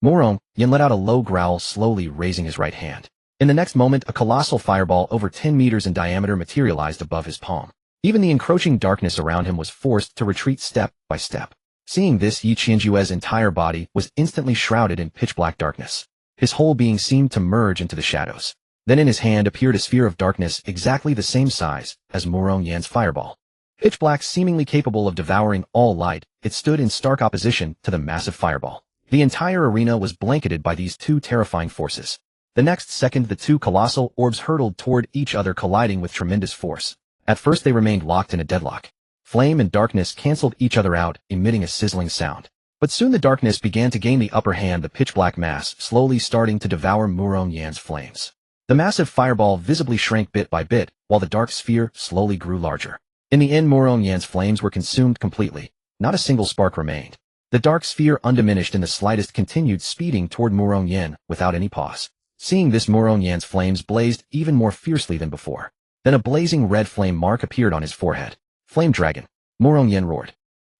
Murong Yen let out a low growl, slowly raising his right hand. In the next moment, a colossal fireball over 10 meters in diameter materialized above his palm. Even the encroaching darkness around him was forced to retreat step by step. Seeing this, Yi Qianjue's entire body was instantly shrouded in pitch-black darkness. His whole being seemed to merge into the shadows. Then in his hand appeared a sphere of darkness exactly the same size as Murong Yan's fireball. Pitch-black, seemingly capable of devouring all light, it stood in stark opposition to the massive fireball. The entire arena was blanketed by these two terrifying forces. The next second, the two colossal orbs hurtled toward each other, colliding with tremendous force. At first they remained locked in a deadlock. Flame and darkness canceled each other out, emitting a sizzling sound. But soon the darkness began to gain the upper hand, the pitch-black mass slowly starting to devour Murong Yan's flames. The massive fireball visibly shrank bit by bit, while the dark sphere slowly grew larger. In the end, Murong Yan's flames were consumed completely. Not a single spark remained. The dark sphere, undiminished in the slightest, continued speeding toward Murong Yen without any pause. Seeing this, Murong Yan's flames blazed even more fiercely than before. Then a blazing red flame mark appeared on his forehead. Flame Dragon. Murong Yen roared.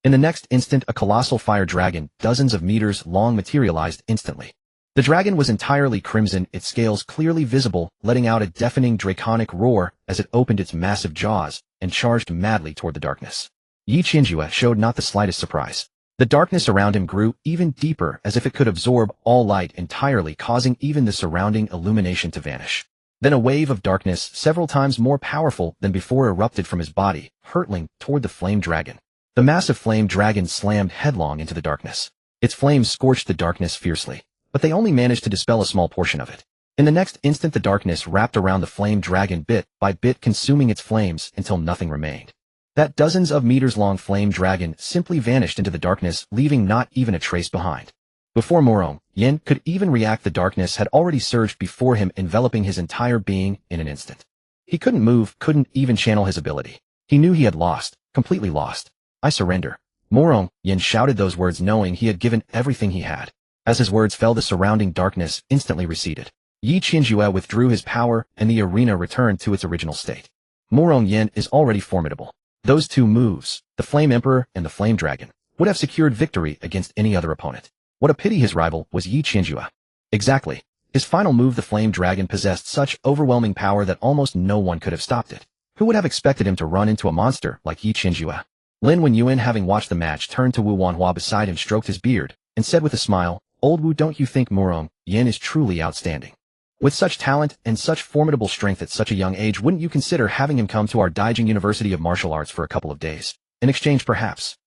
In the next instant, a colossal fire dragon, dozens of meters long, materialized instantly. The dragon was entirely crimson, its scales clearly visible, letting out a deafening draconic roar as it opened its massive jaws and charged madly toward the darkness. Yi Qianjue showed not the slightest surprise. The darkness around him grew even deeper, as if it could absorb all light entirely, causing even the surrounding illumination to vanish. Then a wave of darkness, several times more powerful than before, erupted from his body, hurtling toward the flame dragon. The massive flame dragon slammed headlong into the darkness. Its flames scorched the darkness fiercely, but they only managed to dispel a small portion of it. In the next instant, the darkness wrapped around the flame dragon, bit by bit consuming its flames until nothing remained. That dozens of meters long flame dragon simply vanished into the darkness, leaving not even a trace behind. Before Murong Yen could even react, the darkness had already surged before him, enveloping his entire being in an instant. He couldn't move, couldn't even channel his ability. He knew he had lost, completely lost. I surrender. Murong Yen shouted those words, knowing he had given everything he had. As his words fell, the surrounding darkness instantly receded. Yi Qianjue withdrew his power, and the arena returned to its original state. Morong Yin is already formidable. Those two moves, the Flame Emperor and the Flame Dragon, would have secured victory against any other opponent. What a pity his rival was Yi Qianjue. Exactly. His final move, the Flame Dragon, possessed such overwhelming power that almost no one could have stopped it. Who would have expected him to run into a monster like Yi Qianjue? Lin Wenyuan, having watched the match, turned to Wu Wanhua beside him, stroked his beard, and said with a smile, "Old Wu, don't you think Morong Yin is truly outstanding? With such talent and such formidable strength at such a young age, wouldn't you consider having him come to our Daijing University of Martial Arts for a couple of days? In exchange, perhaps.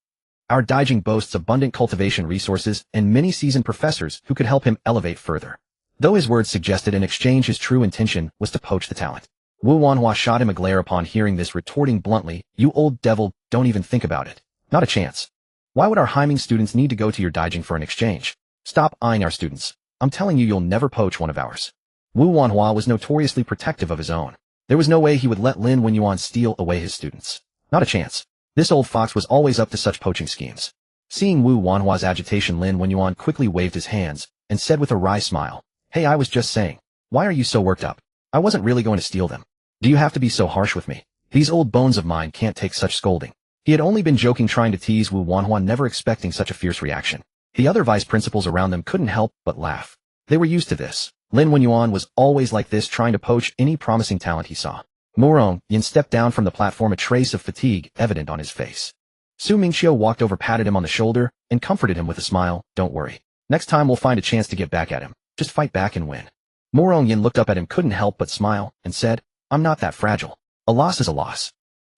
Our Daijing boasts abundant cultivation resources and many seasoned professors who could help him elevate further." Though his words suggested in exchange, his true intention was to poach the talent. Wu Wanhua shot him a glare upon hearing this, retorting bluntly, "You old devil, don't even think about it. Not a chance. Why would our Haiming students need to go to your Daijing for an exchange? Stop eyeing our students. I'm telling you, you'll never poach one of ours." Wu Wanhua was notoriously protective of his own. There was no way he would let Lin Wenyuan steal away his students. Not a chance. This old fox was always up to such poaching schemes. Seeing Wu Wanhua's agitation, Lin Wenyuan quickly waved his hands and said with a wry smile, "Hey, I was just saying. Why are you so worked up? I wasn't really going to steal them. Do you have to be so harsh with me? These old bones of mine can't take such scolding." He had only been joking, trying to tease Wu Wanhua, never expecting such a fierce reaction. The other vice principals around them couldn't help but laugh. They were used to this. Lin Wenyuan was always like this, trying to poach any promising talent he saw. Morong Yin stepped down from the platform, a trace of fatigue evident on his face. Su Mingqiu walked over, patted him on the shoulder, and comforted him with a smile, "Don't worry. Next time we'll find a chance to get back at him. Just fight back and win." Morong Yin looked up at him, couldn't help but smile, and said, "I'm not that fragile. A loss is a loss.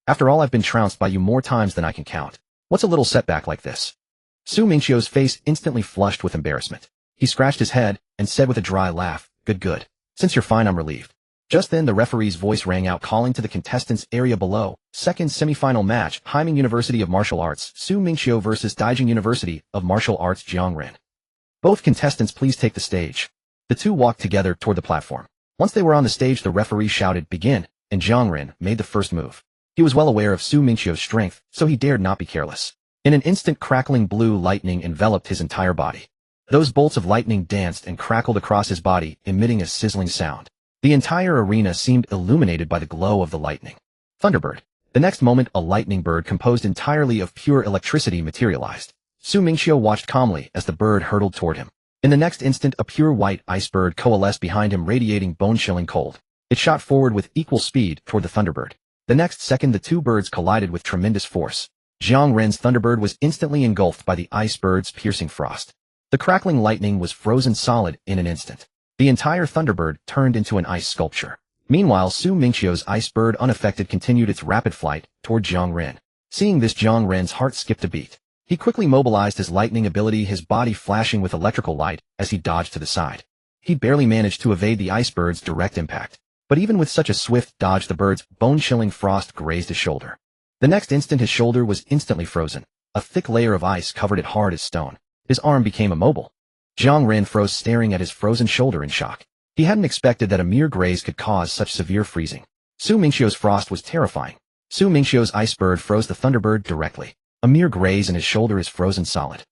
After all, I've been trounced by you more times than I can count. What's a little setback like this?" Su Mingqiu's face instantly flushed with embarrassment. He scratched his head and said with a dry laugh, Good. Since you're fine, I'm relieved." Just then the referee's voice rang out, calling to the contestants area below. Second semifinal match, Haiming University of Martial Arts, Su Mingqiu versus Daijing University of Martial Arts, Jiangren. "Both contestants, please take the stage." The two walked together toward the platform. Once they were on the stage, the referee shouted, "Begin," and Jiangren made the first move. He was well aware of Su Mingqiu's strength, so he dared not be careless. In an instant, crackling blue lightning enveloped his entire body. Those bolts of lightning danced and crackled across his body, emitting a sizzling sound. The entire arena seemed illuminated by the glow of the lightning. Thunderbird. The next moment, a lightning bird composed entirely of pure electricity materialized. Su Mingqiu watched calmly as the bird hurtled toward him. In the next instant, a pure white ice bird coalesced behind him, radiating bone-chilling cold. It shot forward with equal speed toward the Thunderbird. The next second, the two birds collided with tremendous force. Jiang Ren's Thunderbird was instantly engulfed by the ice bird's piercing frost. The crackling lightning was frozen solid in an instant. The entire Thunderbird turned into an ice sculpture. Meanwhile, Su Mingqiu's ice bird, unaffected, continued its rapid flight toward Jiang Ren. Seeing this, Jiang Ren's heart skipped a beat. He quickly mobilized his lightning ability, his body flashing with electrical light as he dodged to the side. He barely managed to evade the ice bird's direct impact. But even with such a swift dodge, the bird's bone-chilling frost grazed his shoulder. The next instant, his shoulder was instantly frozen. A thick layer of ice covered it hard as stone. His arm became immobile. Jiang Ren froze, staring at his frozen shoulder in shock. He hadn't expected that a mere graze could cause such severe freezing. Su Mingqiu's frost was terrifying. Su Mingqiu's ice bird froze the Thunderbird directly. A mere graze and his shoulder is frozen solid.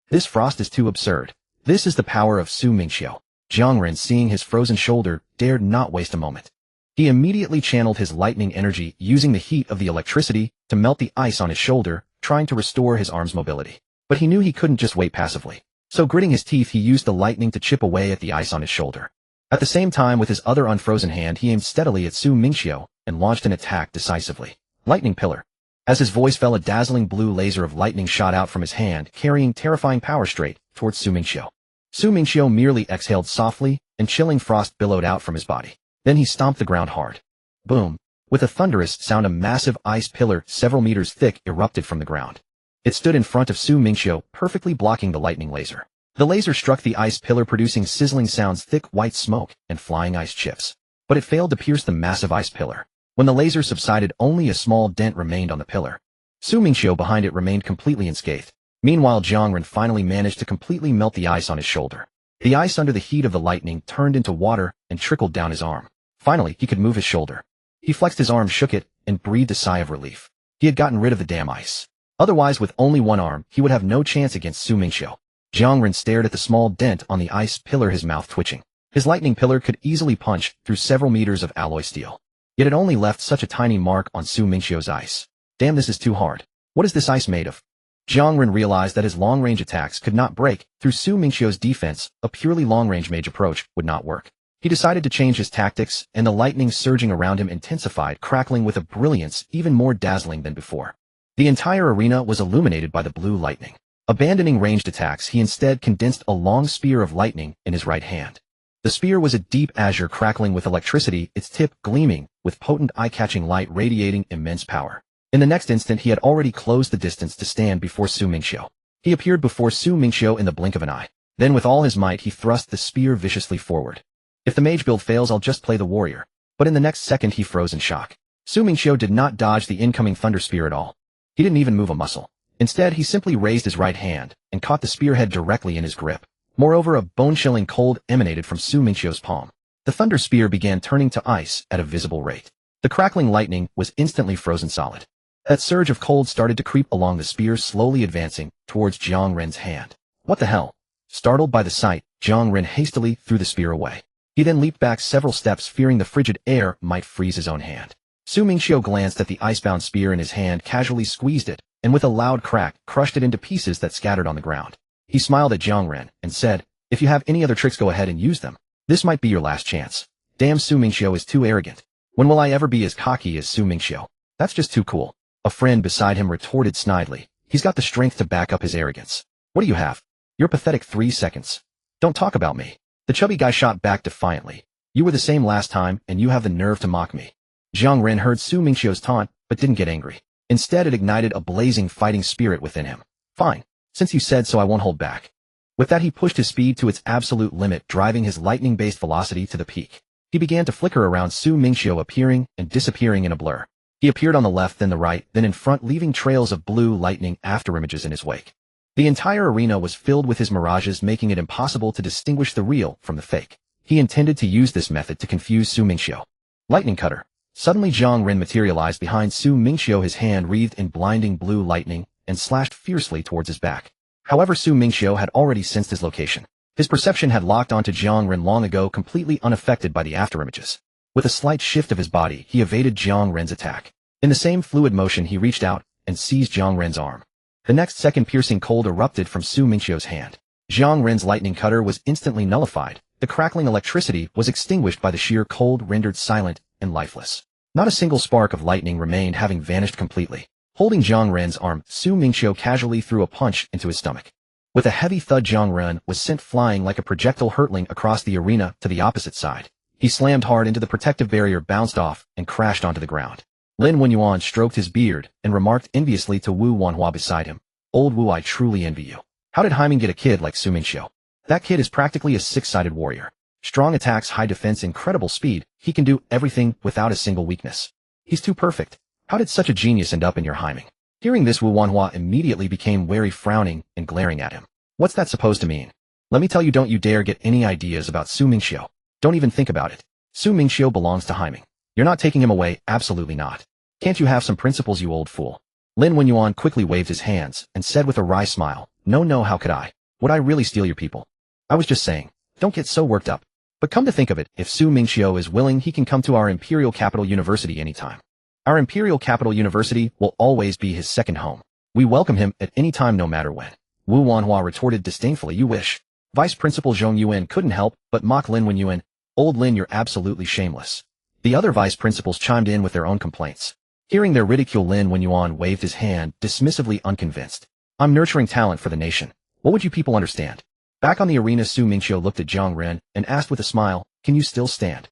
This frost is too absurd. This is the power of Su Mingqiu. Jiang Ren, seeing his frozen shoulder, dared not waste a moment. He immediately channeled his lightning energy, using the heat of the electricity to melt the ice on his shoulder, trying to restore his arm's mobility. But he knew he couldn't just wait passively. So gritting his teeth, he used the lightning to chip away at the ice on his shoulder. At the same time, with his other unfrozen hand, he aimed steadily at Su Mingqiu and launched an attack decisively. Lightning Pillar. As his voice fell, a dazzling blue laser of lightning shot out from his hand, carrying terrifying power straight towards Su Mingqiu. Su Mingqiu merely exhaled softly, and chilling frost billowed out from his body. Then he stomped the ground hard. Boom. With a thunderous sound, a massive ice pillar several meters thick erupted from the ground. It stood in front of Su Mingqiu, perfectly blocking the lightning laser. The laser struck the ice pillar, producing sizzling sounds, thick white smoke, and flying ice chips. But it failed to pierce the massive ice pillar. When the laser subsided, only a small dent remained on the pillar. Su Mingqiu behind it remained completely unscathed. Meanwhile, Jiang Ren finally managed to completely melt the ice on his shoulder. The ice under the heat of the lightning turned into water and trickled down his arm. Finally, he could move his shoulder. He flexed his arm, shook it, and breathed a sigh of relief. He had gotten rid of the damn ice. Otherwise, with only one arm, he would have no chance against Su Mingqiu. Jiang Ren stared at the small dent on the ice pillar, his mouth twitching. His lightning pillar could easily punch through several meters of alloy steel. Yet it only left such a tiny mark on Su Mingqiu's ice. Damn, this is too hard. What is this ice made of? Jiang Ren realized that his long-range attacks could not break through Su Mingqiu's defense. A purely long-range mage approach would not work. He decided to change his tactics, and the lightning surging around him intensified, crackling with a brilliance even more dazzling than before. The entire arena was illuminated by the blue lightning. Abandoning ranged attacks, he instead condensed a long spear of lightning in his right hand. The spear was a deep azure crackling with electricity, its tip gleaming with potent eye-catching light radiating immense power. In the next instant, he had already closed the distance to stand before Su Mingqiu. He appeared before Su Mingqiu in the blink of an eye. Then with all his might, he thrust the spear viciously forward. If the mage build fails, I'll just play the warrior. But in the next second, he froze in shock. Su Mingqiu did not dodge the incoming thunder spear at all. He didn't even move a muscle. Instead, he simply raised his right hand and caught the spearhead directly in his grip. Moreover, a bone-chilling cold emanated from Su Mingqiu's palm. The thunder spear began turning to ice at a visible rate. The crackling lightning was instantly frozen solid. That surge of cold started to creep along the spear, slowly advancing towards Jiang Ren's hand. What the hell? Startled by the sight, Jiang Ren hastily threw the spear away. He then leaped back several steps, fearing the frigid air might freeze his own hand. Su Mingqiu glanced at the icebound spear in his hand, casually squeezed it, and with a loud crack, crushed it into pieces that scattered on the ground. He smiled at Jiang Ren and said, "If you have any other tricks, go ahead and use them. This might be your last chance." Damn, Su Mingqiu is too arrogant. When will I ever be as cocky as Su Mingqiu? That's just too cool. A friend beside him retorted snidely. He's got the strength to back up his arrogance. What do you have? You're pathetic. 3 seconds. Don't talk about me. The chubby guy shot back defiantly. You were the same last time, and you have the nerve to mock me. Jiang Ren heard Su Mingqiu's taunt, but didn't get angry. Instead, it ignited a blazing fighting spirit within him. Fine. Since you said so, I won't hold back. With that, he pushed his speed to its absolute limit, driving his lightning-based velocity to the peak. He began to flicker around Su Mingqiu, appearing and disappearing in a blur. He appeared on the left, then the right, then in front, leaving trails of blue lightning afterimages in his wake. The entire arena was filled with his mirages, making it impossible to distinguish the real from the fake. He intended to use this method to confuse Su Mingqiu. Lightning cutter. Suddenly, Jiang Ren materialized behind Su Mingqiu, his hand wreathed in blinding blue lightning, and slashed fiercely towards his back. However, Su Mingqiu had already sensed his location. His perception had locked onto Jiang Ren long ago, completely unaffected by the afterimages. With a slight shift of his body, he evaded Jiang Ren's attack. In the same fluid motion, he reached out and seized Jiang Ren's arm. The next second, piercing cold erupted from Su Mingqiu's hand. Jiang Ren's lightning cutter was instantly nullified. The crackling electricity was extinguished by the sheer cold, rendered silent and lifeless. Not a single spark of lightning remained, having vanished completely. Holding Jiang Ren's arm, Su Mingqiu casually threw a punch into his stomach. With a heavy thud, Jiang Ren was sent flying like a projectile, hurtling across the arena to the opposite side. He slammed hard into the protective barrier, bounced off, and crashed onto the ground. Lin Wenyuan stroked his beard and remarked enviously to Wu Wanhua beside him, "Old Wu, I truly envy you. How did Haiming get a kid like Su Mingqiu? That kid is practically a six-sided warrior. Strong attacks, high defense, incredible speed. He can do everything without a single weakness. He's too perfect. How did such a genius end up in your Haiming?" Hearing this, Wu Wanhua immediately became wary, frowning and glaring at him. "What's that supposed to mean? Let me tell you, don't you dare get any ideas about Su Mingqiu. Don't even think about it. Su Mingqiu belongs to Haiming. You're not taking him away, absolutely not. Can't you have some principles, you old fool?" Lin Wenyuan quickly waved his hands and said with a wry smile, No, how could I? Would I really steal your people? I was just saying, don't get so worked up. But come to think of it, if Su Mingqiu is willing, he can come to our Imperial Capital University anytime. Our Imperial Capital University will always be his second home. We welcome him at any time, no matter when. Wu Wanhua retorted disdainfully, "You wish." Vice Principal Zhong Yuan couldn't help but mock Lin Wenyuan. "Old Lin, you're absolutely shameless." The other vice principals chimed in with their own complaints. Hearing their ridicule, Lin Wenyuan waved his hand, dismissively, unconvinced. "I'm nurturing talent for the nation. What would you people understand?" Back on the arena, Su Mingqiu looked at Jiang Ren and asked with a smile, "Can you still stand?"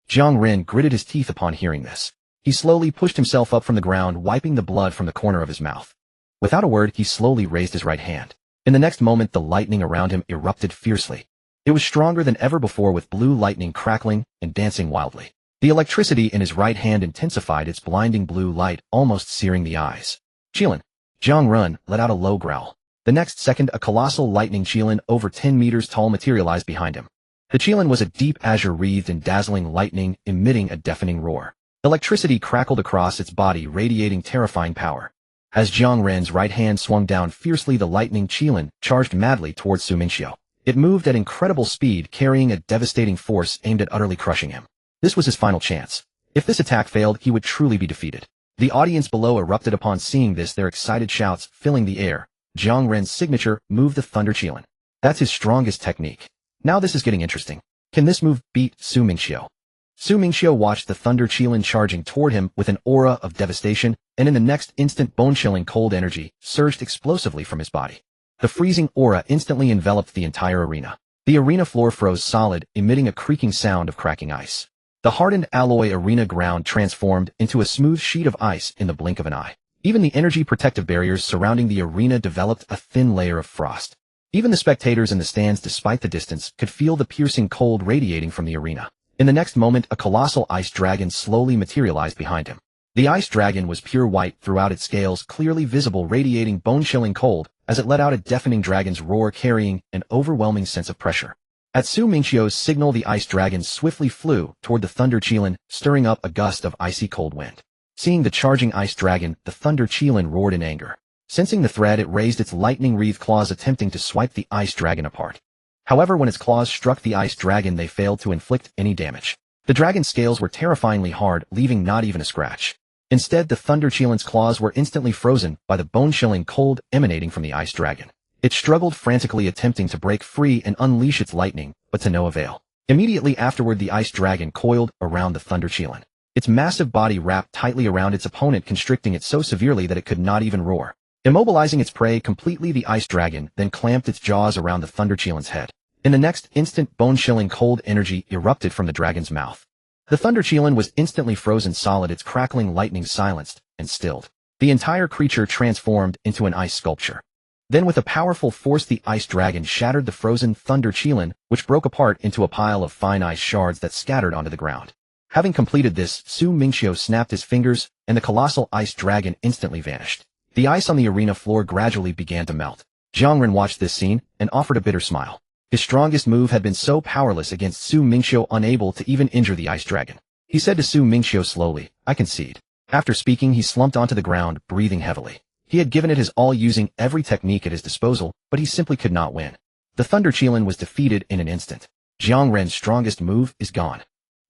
Jiang Ren gritted his teeth upon hearing this. He slowly pushed himself up from the ground, wiping the blood from the corner of his mouth. Without a word, he slowly raised his right hand. In the next moment, the lightning around him erupted fiercely. It was stronger than ever before, with blue lightning crackling and dancing wildly. The electricity in his right hand intensified its blinding blue light, almost searing the eyes. "Qilin!" Jiang Ren let out a low growl. The next second, a colossal lightning Qilin over 10 meters tall materialized behind him. The Qilin was a deep azure wreathed in dazzling lightning, emitting a deafening roar. Electricity crackled across its body, radiating terrifying power. As Jiang Ren's right hand swung down fiercely, the lightning Qilin charged madly towards Su Mingqiu. It moved at incredible speed, carrying a devastating force aimed at utterly crushing him. This was his final chance. If this attack failed, he would truly be defeated. The audience below erupted upon seeing this, their excited shouts filling the air. Jiang Ren's signature move, the Thunder Qilin. That's his strongest technique. Now this is getting interesting. Can this move beat Su Mingqiu? Su Mingqiu watched the Thunder Qilin charging toward him with an aura of devastation, and in the next instant bone-chilling cold energy surged explosively from his body. The freezing aura instantly enveloped the entire arena. The arena floor froze solid, emitting a creaking sound of cracking ice. The hardened alloy arena ground transformed into a smooth sheet of ice in the blink of an eye. Even the energy protective barriers surrounding the arena developed a thin layer of frost. Even the spectators in the stands, despite the distance, could feel the piercing cold radiating from the arena. In the next moment, a colossal ice dragon slowly materialized behind him. The ice dragon was pure white throughout, its scales clearly visible, radiating bone-chilling cold as it let out a deafening dragon's roar, carrying an overwhelming sense of pressure. At Su Mingqiu's signal, the ice dragon swiftly flew toward the Thunder Qilin, stirring up a gust of icy cold wind. Seeing the charging ice dragon, the Thunder Qilin roared in anger. Sensing the threat, it raised its lightning-wreathed claws, attempting to swipe the ice dragon apart. However, when its claws struck the ice dragon, they failed to inflict any damage. The dragon's scales were terrifyingly hard, leaving not even a scratch. Instead, the Thunder Qilin's claws were instantly frozen by the bone-chilling cold emanating from the ice dragon. It struggled frantically, attempting to break free and unleash its lightning, but to no avail. Immediately afterward, the ice dragon coiled around the Thunder Qilin. Its massive body wrapped tightly around its opponent, constricting it so severely that it could not even roar. Immobilizing its prey completely, the ice dragon then clamped its jaws around the Thunder Qilin's head. In the next instant, bone-chilling cold energy erupted from the dragon's mouth. The Thunder Qilin was instantly frozen solid, its crackling lightning silenced and stilled. The entire creature transformed into an ice sculpture. Then with a powerful force, the ice dragon shattered the frozen Thunder Qilin, which broke apart into a pile of fine ice shards that scattered onto the ground. Having completed this, Su Mingqiu snapped his fingers, and the colossal ice dragon instantly vanished. The ice on the arena floor gradually began to melt. Jiang Ren watched this scene and offered a bitter smile. His strongest move had been so powerless against Su Mingqiu, unable to even injure the ice dragon. He said to Su Mingqiu slowly, "I concede." After speaking, he slumped onto the ground, breathing heavily. He had given it his all, using every technique at his disposal, but he simply could not win. The Thunder Qilin was defeated in an instant. Jiang Ren's strongest move is gone.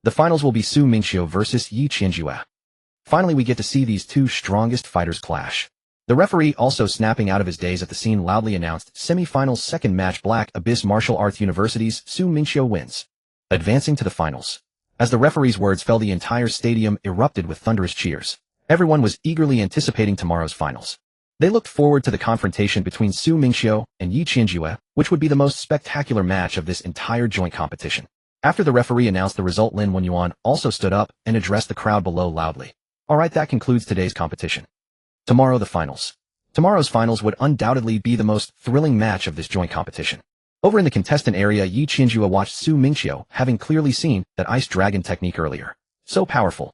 The finals will be Su Mingqiu versus Yi Qianjue. Finally, we get to see these two strongest fighters clash. The referee, also snapping out of his daze at the scene, loudly announced, "Semi-finals, second match, Black Abyss Martial Arts University's Su Mingqiu wins, advancing to the finals." As the referee's words fell, the entire stadium erupted with thunderous cheers. Everyone was eagerly anticipating tomorrow's finals. They looked forward to the confrontation between Su Mingqiu and Yi Qianjue, which would be the most spectacular match of this entire joint competition. After the referee announced the result, Lin Wenyuan also stood up and addressed the crowd below loudly. "Alright, that concludes today's competition. Tomorrow, the finals. Tomorrow's finals would undoubtedly be the most thrilling match of this joint competition." Over in the contestant area, Yi Qianjue watched Su Mingqiu, having clearly seen that ice dragon technique earlier. So powerful.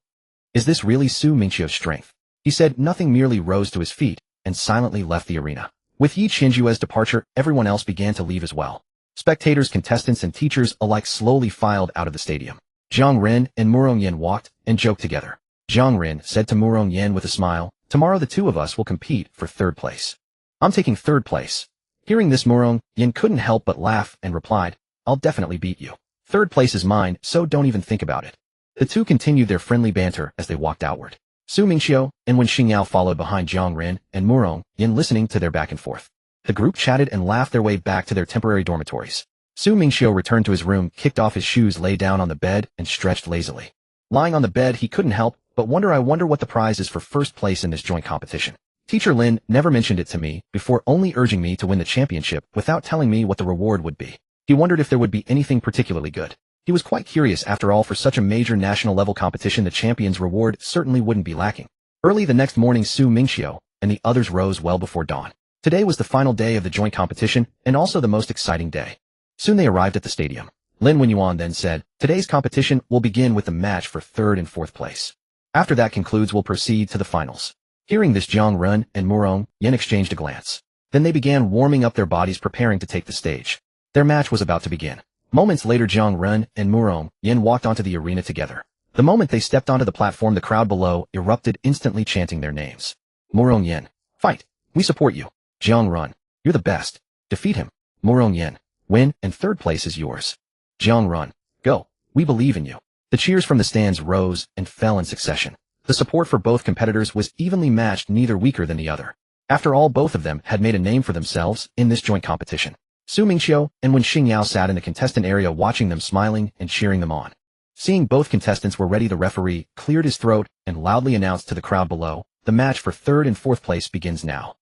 Is this really Su Mingqiu's strength? He said nothing, merely rose to his feet and silently left the arena. With Yi Qianjue's departure, everyone else began to leave as well. Spectators, contestants, and teachers alike slowly filed out of the stadium. Jiang Ren and Murong Yan walked and joked together. Jiang Ren said to Murong Yan with a smile, "Tomorrow the two of us will compete for third place." "I'm taking third place." Hearing this, Murong Yan couldn't help but laugh and replied, "I'll definitely beat you. Third place is mine, so don't even think about it." The two continued their friendly banter as they walked outward. Su Mingqiu and Wen Xingyao followed behind Jiang Ren and Murong Yan, listening to their back and forth. The group chatted and laughed their way back to their temporary dormitories. Su Mingqiu returned to his room, kicked off his shoes, lay down on the bed, and stretched lazily. Lying on the bed, he couldn't help but wonder, "I wonder what the prize is for first place in this joint competition. Teacher Lin never mentioned it to me before, only urging me to win the championship without telling me what the reward would be." He wondered if there would be anything particularly good. He was quite curious. After all, for such a major national level competition, the champion's reward certainly wouldn't be lacking. Early the next morning, Su Mingqiu and the others rose well before dawn. Today was the final day of the joint competition, and also the most exciting day. Soon they arrived at the stadium. Lin Wenyuan then said, "Today's competition will begin with the match for third and fourth place. After that concludes, we'll proceed to the finals." Hearing this, Jiang Ren and Murong Yan exchanged a glance. Then they began warming up their bodies, preparing to take the stage. Their match was about to begin. Moments later, Jiang Ren and Murong Yan walked onto the arena together. The moment they stepped onto the platform, the crowd below erupted, instantly chanting their names. "Murong Yan, fight! We support you. Jiang Ren, you're the best. Defeat him. Murong Yan, win, and third place is yours. Jiang Ren, go. We believe in you." The cheers from the stands rose and fell in succession. The support for both competitors was evenly matched, neither weaker than the other. After all, both of them had made a name for themselves in this joint competition. Su Mingqiu and Wen Xingyao sat in the contestant area watching them, smiling and cheering them on. Seeing both contestants were ready, the referee cleared his throat and loudly announced to the crowd below, "The match for third and fourth place begins now."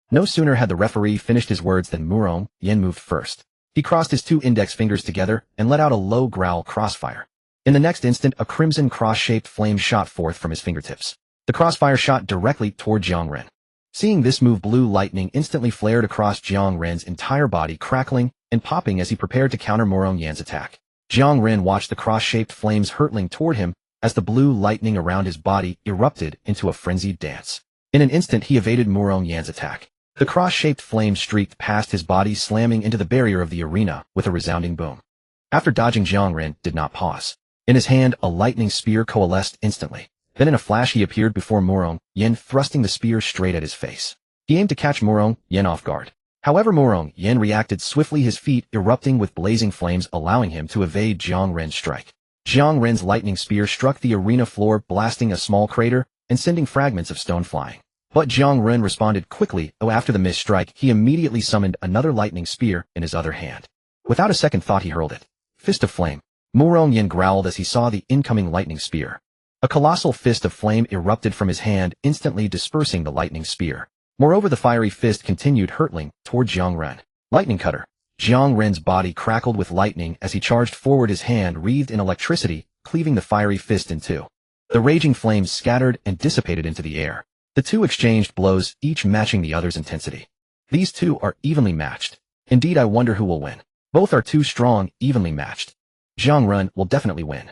No sooner had the referee finished his words than Murong Yen moved first. He crossed his two index fingers together and let out a low growl, "Crossfire." In the next instant, a crimson cross-shaped flame shot forth from his fingertips. The crossfire shot directly toward Jiang Ren. Seeing this move, blue lightning instantly flared across Jiang Ren's entire body, crackling and popping as he prepared to counter Murong Yan's attack. Jiang Ren watched the cross-shaped flames hurtling toward him as the blue lightning around his body erupted into a frenzied dance. In an instant, he evaded Murong Yan's attack. The cross-shaped flame streaked past his body, slamming into the barrier of the arena with a resounding boom. After dodging, Jiang Ren did not pause. In his hand, a lightning spear coalesced instantly. Then in a flash, he appeared before Murong Yen, thrusting the spear straight at his face. He aimed to catch Murong Yen off guard. However, Murong Yen reacted swiftly, his feet erupting with blazing flames, allowing him to evade Jiang Ren's strike. Jiang Ren's lightning spear struck the arena floor, blasting a small crater and sending fragments of stone flying. But Jiang Ren responded quickly. After the missed strike, he immediately summoned another lightning spear in his other hand. Without a second thought, he hurled it. Fist of flame. Murong Yen growled as he saw the incoming lightning spear. A colossal fist of flame erupted from his hand, instantly dispersing the lightning spear. Moreover, the fiery fist continued hurtling toward Jiang Ren. Lightning cutter. Jiang Ren's body crackled with lightning as he charged forward, his hand wreathed in electricity, cleaving the fiery fist in two. The raging flames scattered and dissipated into the air. The two exchanged blows, each matching the other's intensity. These two are evenly matched. Indeed, I wonder who will win. Both are too strong, evenly matched. Jiang Ren will definitely win.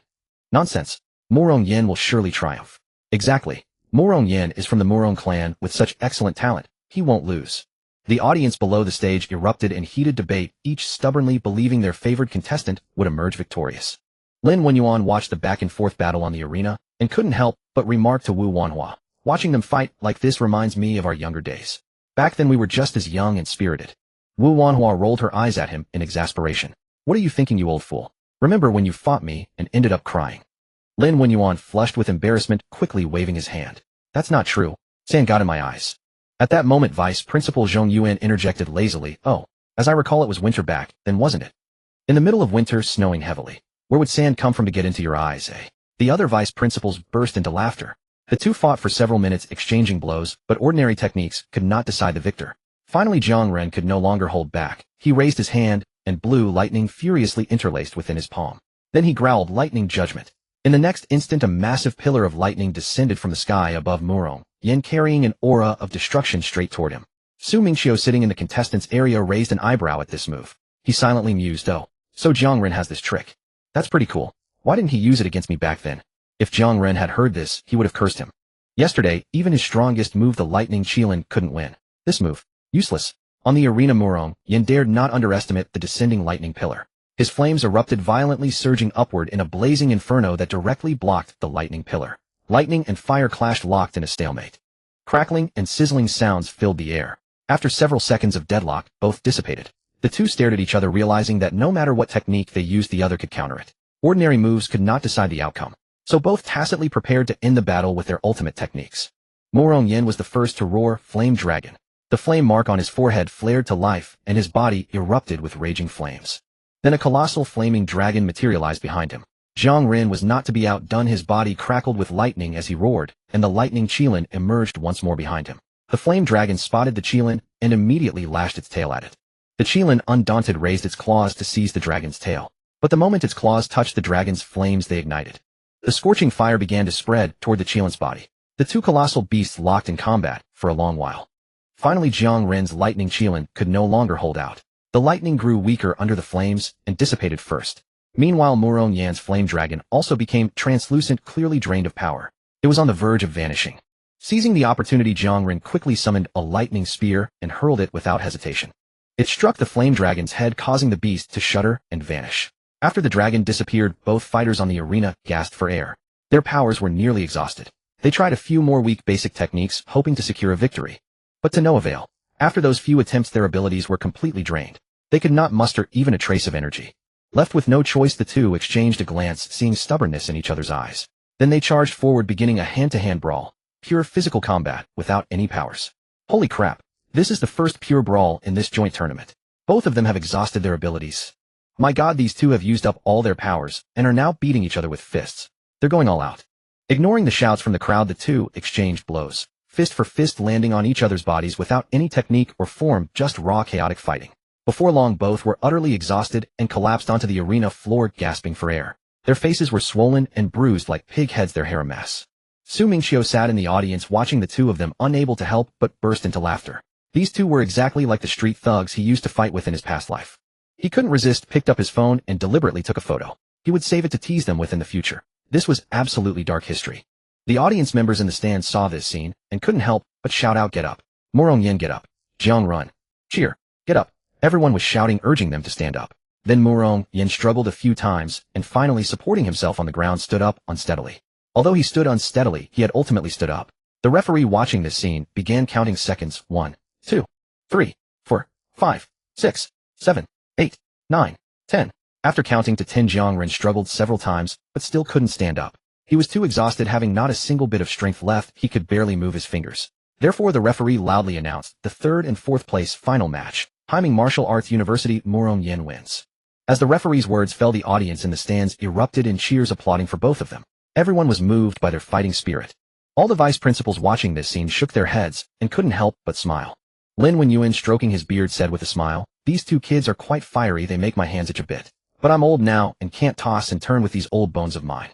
Nonsense. Murong Yen will surely triumph. Exactly. Murong Yen is from the Murong clan with such excellent talent. He won't lose. The audience below the stage erupted in heated debate, each stubbornly believing their favored contestant would emerge victorious. Lin Wenyuan watched the back-and-forth battle on the arena and couldn't help but remark to Wu Wanhua, "Watching them fight like this reminds me of our younger days. Back then we were just as young and spirited." Wu Wanhua rolled her eyes at him in exasperation. "What are you thinking, you old fool? Remember when you fought me and ended up crying?" Lin Wenyuan flushed with embarrassment, quickly waving his hand. "That's not true. Sand got in my eyes." At that moment, Vice Principal Zhong Yuan interjected lazily, "Oh, as I recall, it was winter back then, wasn't it? In the middle of winter, snowing heavily. Where would sand come from to get into your eyes, eh?" The other vice principals burst into laughter. The two fought for several minutes, exchanging blows, but ordinary techniques could not decide the victor. Finally, Jiang Ren could no longer hold back. He raised his hand, and blue lightning furiously interlaced within his palm. Then he growled, "Lightning judgment." In the next instant, a massive pillar of lightning descended from the sky above Murong Yen, carrying an aura of destruction straight toward him. Su Mingqiu, sitting in the contestants' area, raised an eyebrow at this move. He silently mused, "Oh, so Jiang Ren has this trick. That's pretty cool. Why didn't he use it against me back then?" If Jiang Ren had heard this, he would have cursed him. Yesterday, even his strongest move, the lightning Qilin, couldn't win. This move, useless. On the arena, Murong Yen dared not underestimate the descending lightning pillar. His flames erupted violently, surging upward in a blazing inferno that directly blocked the lightning pillar. Lightning and fire clashed, locked in a stalemate. Crackling and sizzling sounds filled the air. After several seconds of deadlock, both dissipated. The two stared at each other, realizing that no matter what technique they used, the other could counter it. Ordinary moves could not decide the outcome. So both tacitly prepared to end the battle with their ultimate techniques. Murong Yen was the first to roar, "Flame Dragon." The flame mark on his forehead flared to life, and his body erupted with raging flames. Then a colossal flaming dragon materialized behind him. Jiang Ren was not to be outdone. His body crackled with lightning as he roared, and the lightning Qilin emerged once more behind him. The flame dragon spotted the Qilin and immediately lashed its tail at it. The Qilin, undaunted, raised its claws to seize the dragon's tail. But the moment its claws touched the dragon's flames, they ignited. The scorching fire began to spread toward the Qilin's body. The two colossal beasts locked in combat for a long while. Finally, Jiang Ren's lightning Qilin could no longer hold out. The lightning grew weaker under the flames and dissipated first. Meanwhile, Murong Yan's flame dragon also became translucent, clearly drained of power. It was on the verge of vanishing. Seizing the opportunity, Jiang Ren quickly summoned a lightning spear and hurled it without hesitation. It struck the flame dragon's head, causing the beast to shudder and vanish. After the dragon disappeared, both fighters on the arena gasped for air. Their powers were nearly exhausted. They tried a few more weak basic techniques, hoping to secure a victory. But to no avail. After those few attempts, their abilities were completely drained. They could not muster even a trace of energy. Left with no choice, the two exchanged a glance, seeing stubbornness in each other's eyes. Then they charged forward, beginning a hand-to-hand brawl. Pure physical combat, without any powers. Holy crap, this is the first pure brawl in this joint tournament. Both of them have exhausted their abilities. My god, these two have used up all their powers, and are now beating each other with fists. They're going all out. Ignoring the shouts from the crowd, the two exchanged blows. Fist for fist, landing on each other's bodies without any technique or form, just raw chaotic fighting. Before long, both were utterly exhausted and collapsed onto the arena floor, gasping for air. Their faces were swollen and bruised like pig heads, their hair a mess. Mingqiu sat in the audience watching the two of them, unable to help but burst into laughter. These two were exactly like the street thugs he used to fight with in his past life. He couldn't resist, picked up his phone, and deliberately took a photo. He would save it to tease them with in the future. This was absolutely dark history. The audience members in the stands saw this scene and couldn't help but shout out, "Get up! Murong Yin, get up! Jiang run! Cheer! Get up!" Everyone was shouting, urging them to stand up. Then Murong Yin struggled a few times and finally, supporting himself on the ground, stood up unsteadily. Although he stood unsteadily, he had ultimately stood up. The referee, watching this scene, began counting seconds. 1, 2, 3, 4, 5, 6, 7, 8, 9, 10. After counting to 10, Jiang Ren struggled several times, but still couldn't stand up. He was too exhausted, having not a single bit of strength left. He could barely move his fingers. Therefore, the referee loudly announced the third and fourth place final match. Timing Martial Arts University, Murong Yin wins. As the referee's words fell, the audience in the stands erupted in cheers, applauding for both of them. Everyone was moved by their fighting spirit. All the vice principals watching this scene shook their heads and couldn't help but smile. Lin Wenyuan, stroking his beard, said with a smile, "These two kids are quite fiery. They make my hands itch a bit. But I'm old now and can't toss and turn with these old bones of mine."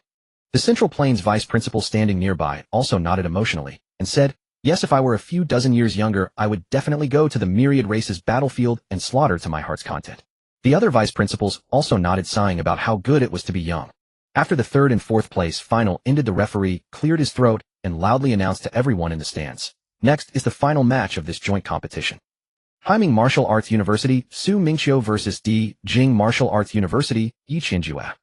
The Central Plains vice principal, standing nearby, also nodded emotionally and said, "Yes, if I were a few dozen years younger, I would definitely go to the myriad races battlefield and slaughter to my heart's content." The other vice principals also nodded, sighing about how good it was to be young. After the third and fourth place final ended, the referee cleared his throat and loudly announced to everyone in the stands, "Next is the final match of this joint competition. Timing Martial Arts University, Mingqiu versus Jing Martial Arts University, Yiqianjue."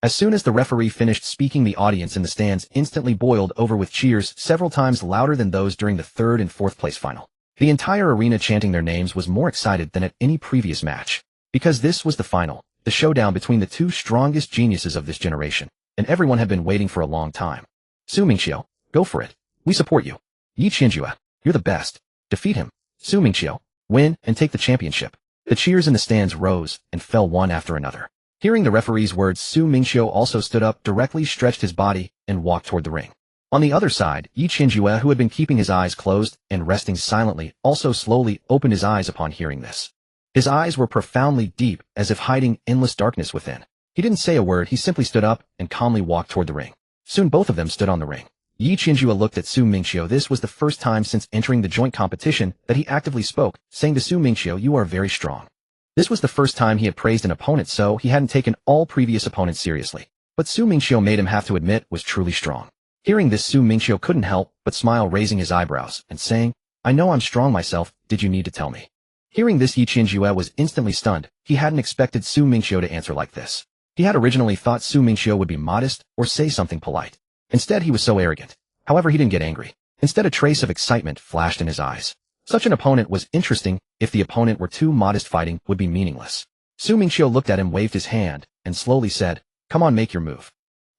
As soon as the referee finished speaking, the audience in the stands instantly boiled over with cheers, several times louder than those during the third and fourth place final. The entire arena, chanting their names, was more excited than at any previous match. Because this was the final, the showdown between the two strongest geniuses of this generation, and everyone had been waiting for a long time. Mingqiu, go for it. We support you. Yiqianjue, you're the best. Defeat him. Mingqiu, win and take the championship. The cheers in the stands rose and fell one after another. Hearing the referee's words, Mingqiu also stood up, directly stretched his body, and walked toward the ring. On the other side, Yiqianjue, who had been keeping his eyes closed and resting silently, also slowly opened his eyes upon hearing this. His eyes were profoundly deep, as if hiding endless darkness within. He didn't say a word. He simply stood up and calmly walked toward the ring. Soon both of them stood on the ring. Yiqianjue looked at Mingqiu. This was the first time since entering the joint competition that he actively spoke, saying to Mingqiu, "You are very strong." This was the first time he had praised an opponent, so he hadn't taken all previous opponents seriously. But Mingqiu made him have to admit was truly strong. Hearing this, Mingqiu couldn't help but smile, raising his eyebrows and saying, "I know I'm strong myself. Did you need to tell me?" Hearing this, Yiqianjue was instantly stunned. He hadn't expected Mingqiu to answer like this. He had originally thought Mingqiu would be modest or say something polite. Instead, he was so arrogant. However, he didn't get angry. Instead, a trace of excitement flashed in his eyes. Such an opponent was interesting. If the opponent were too modest, fighting would be meaningless. Mingqiu looked at him, waved his hand, and slowly said, "Come on, make your move."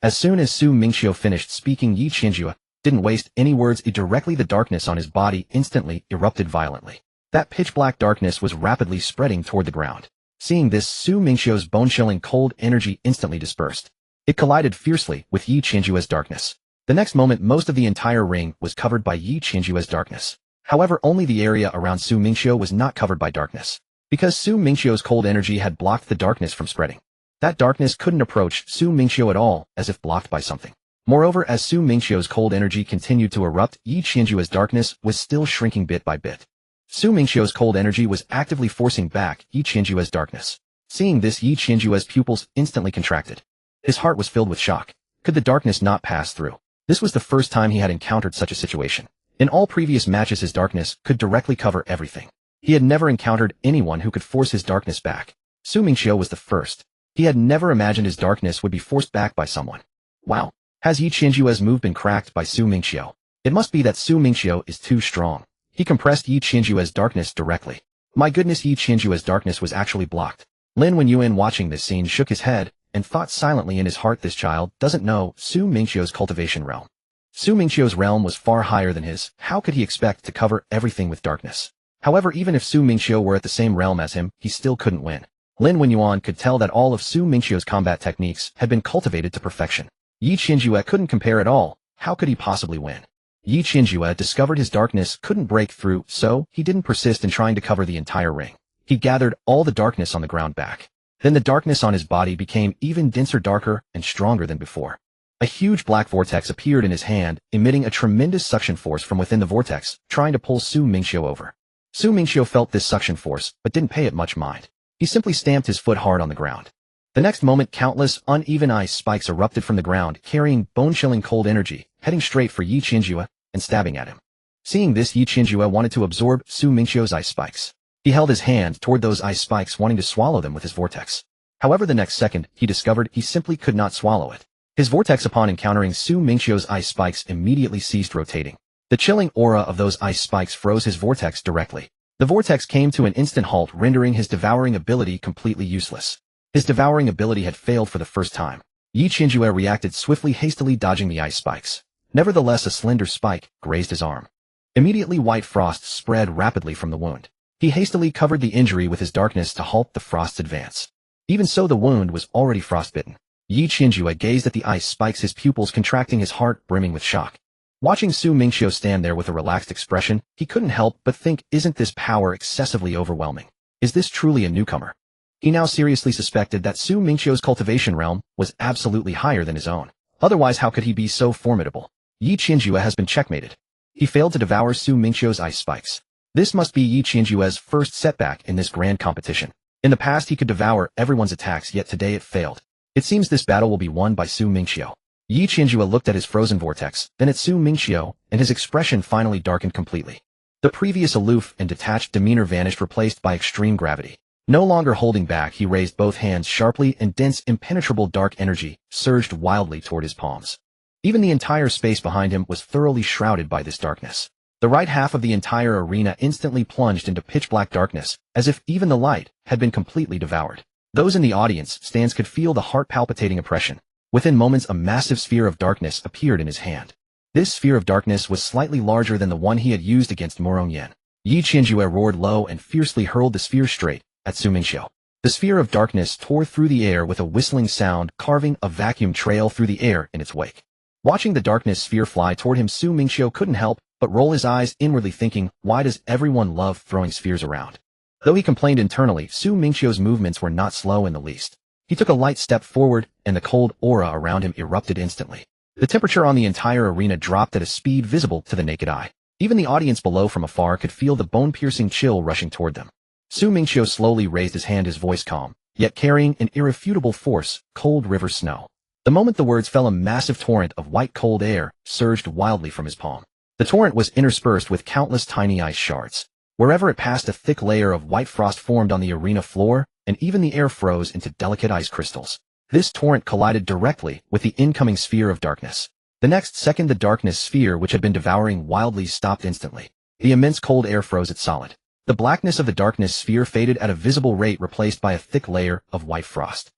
As soon as Mingqiu finished speaking, Yiqianjue didn't waste any words. Directly, the darkness on his body instantly erupted violently. That pitch-black darkness was rapidly spreading toward the ground. Seeing this, Mingqiu's bone-chilling cold energy instantly dispersed. It collided fiercely with Yiqianjue's darkness. The next moment, most of the entire ring was covered by Yiqianjue's darkness. However, only the area around Mingqiu was not covered by darkness, because Mingqiu's cold energy had blocked the darkness from spreading. That darkness couldn't approach Mingqiu at all, as if blocked by something. Moreover, as Mingqiu's cold energy continued to erupt, Yiqianjue's darkness was still shrinking bit by bit. Mingqiu's cold energy was actively forcing back Yiqianjue's darkness. Seeing this, Yiqianjue's pupils instantly contracted. His heart was filled with shock. Could the darkness not pass through? This was the first time he had encountered such a situation. In all previous matches, his darkness could directly cover everything. He had never encountered anyone who could force his darkness back. Mingqiu was the first. He had never imagined his darkness would be forced back by someone. Wow. Has Yiqianjue's move been cracked by Mingqiu? It must be that Mingqiu is too strong. He compressed Yiqianjue's darkness directly. My goodness, Yiqianjue's darkness was actually blocked. Lin Wenyuan, watching this scene, shook his head and thought silently in his heart, this child doesn't know Su Mingqiu's cultivation realm. Su Mingqiu's realm was far higher than his. How could he expect to cover everything with darkness? However, even if Su Mingqiu were at the same realm as him, he still couldn't win. Lin Wenyuan could tell that all of Su Mingqiu's combat techniques had been cultivated to perfection. Yi Qianjue couldn't compare at all. How could he possibly win? Yi Qianjue discovered his darkness couldn't break through, so he didn't persist in trying to cover the entire ring. He gathered all the darkness on the ground back. Then the darkness on his body became even denser, darker, and stronger than before. A huge black vortex appeared in his hand, emitting a tremendous suction force from within the vortex, trying to pull Su Mingqiu over. Su Mingqiu felt this suction force, but didn't pay it much mind. He simply stamped his foot hard on the ground. The next moment, countless uneven ice spikes erupted from the ground, carrying bone-chilling cold energy, heading straight for Yi Qianjue and stabbing at him. Seeing this, Yi Qianjue wanted to absorb Su Mingqiu's ice spikes. He held his hand toward those ice spikes, wanting to swallow them with his vortex. However, the next second, he discovered he simply could not swallow it. His vortex, upon encountering Su Mingqiu's ice spikes, immediately ceased rotating. The chilling aura of those ice spikes froze his vortex directly. The vortex came to an instant halt, rendering his devouring ability completely useless. His devouring ability had failed for the first time. Yi Qianjue reacted swiftly, hastily dodging the ice spikes. Nevertheless, a slender spike grazed his arm. Immediately, white frost spread rapidly from the wound. He hastily covered the injury with his darkness to halt the frost's advance. Even so, the wound was already frostbitten. Yi Qianjue gazed at the ice spikes, his pupils contracting, his heart brimming with shock. Watching Su Mingqiu stand there with a relaxed expression, he couldn't help but think, isn't this power excessively overwhelming? Is this truly a newcomer? He now seriously suspected that Su Mingqiu's cultivation realm was absolutely higher than his own. Otherwise, how could he be so formidable? Yi Qianjue has been checkmated. He failed to devour Su Mingqiu's ice spikes. This must be Yi Qianjue's first setback in this grand competition. In the past, he could devour everyone's attacks, yet today it failed. It seems this battle will be won by Su Mingqiu. Yi Qianjue looked at his frozen vortex, then at Su Mingqiu, and his expression finally darkened completely. The previous aloof and detached demeanor vanished, replaced by extreme gravity. No longer holding back, he raised both hands sharply, and dense, impenetrable dark energy surged wildly toward his palms. Even the entire space behind him was thoroughly shrouded by this darkness. The right half of the entire arena instantly plunged into pitch-black darkness, as if even the light had been completely devoured. Those in the audience stands could feel the heart-palpitating oppression. Within moments, a massive sphere of darkness appeared in his hand. This sphere of darkness was slightly larger than the one he had used against Morongyan. Yi Qianjue roared low and fiercely hurled the sphere straight at Su Mingqiu. The sphere of darkness tore through the air with a whistling sound, carving a vacuum trail through the air in its wake. Watching the darkness sphere fly toward him, Su Mingqiu couldn't help but roll his eyes, inwardly thinking, why does everyone love throwing spheres around? Though he complained internally, Su Mingqiu's movements were not slow in the least. He took a light step forward, and the cold aura around him erupted instantly. The temperature on the entire arena dropped at a speed visible to the naked eye. Even the audience below from afar could feel the bone-piercing chill rushing toward them. Su Mingqiu slowly raised his hand, his voice calm, yet carrying an irrefutable force, cold river snow. The moment the words fell, a massive torrent of white cold air surged wildly from his palm. The torrent was interspersed with countless tiny ice shards. Wherever it passed, a thick layer of white frost formed on the arena floor, and even the air froze into delicate ice crystals. This torrent collided directly with the incoming sphere of darkness. The next second, the darkness sphere, which had been devouring wildly, stopped instantly. The immense cold air froze it solid. The blackness of the darkness sphere faded at a visible rate, replaced by a thick layer of white frost.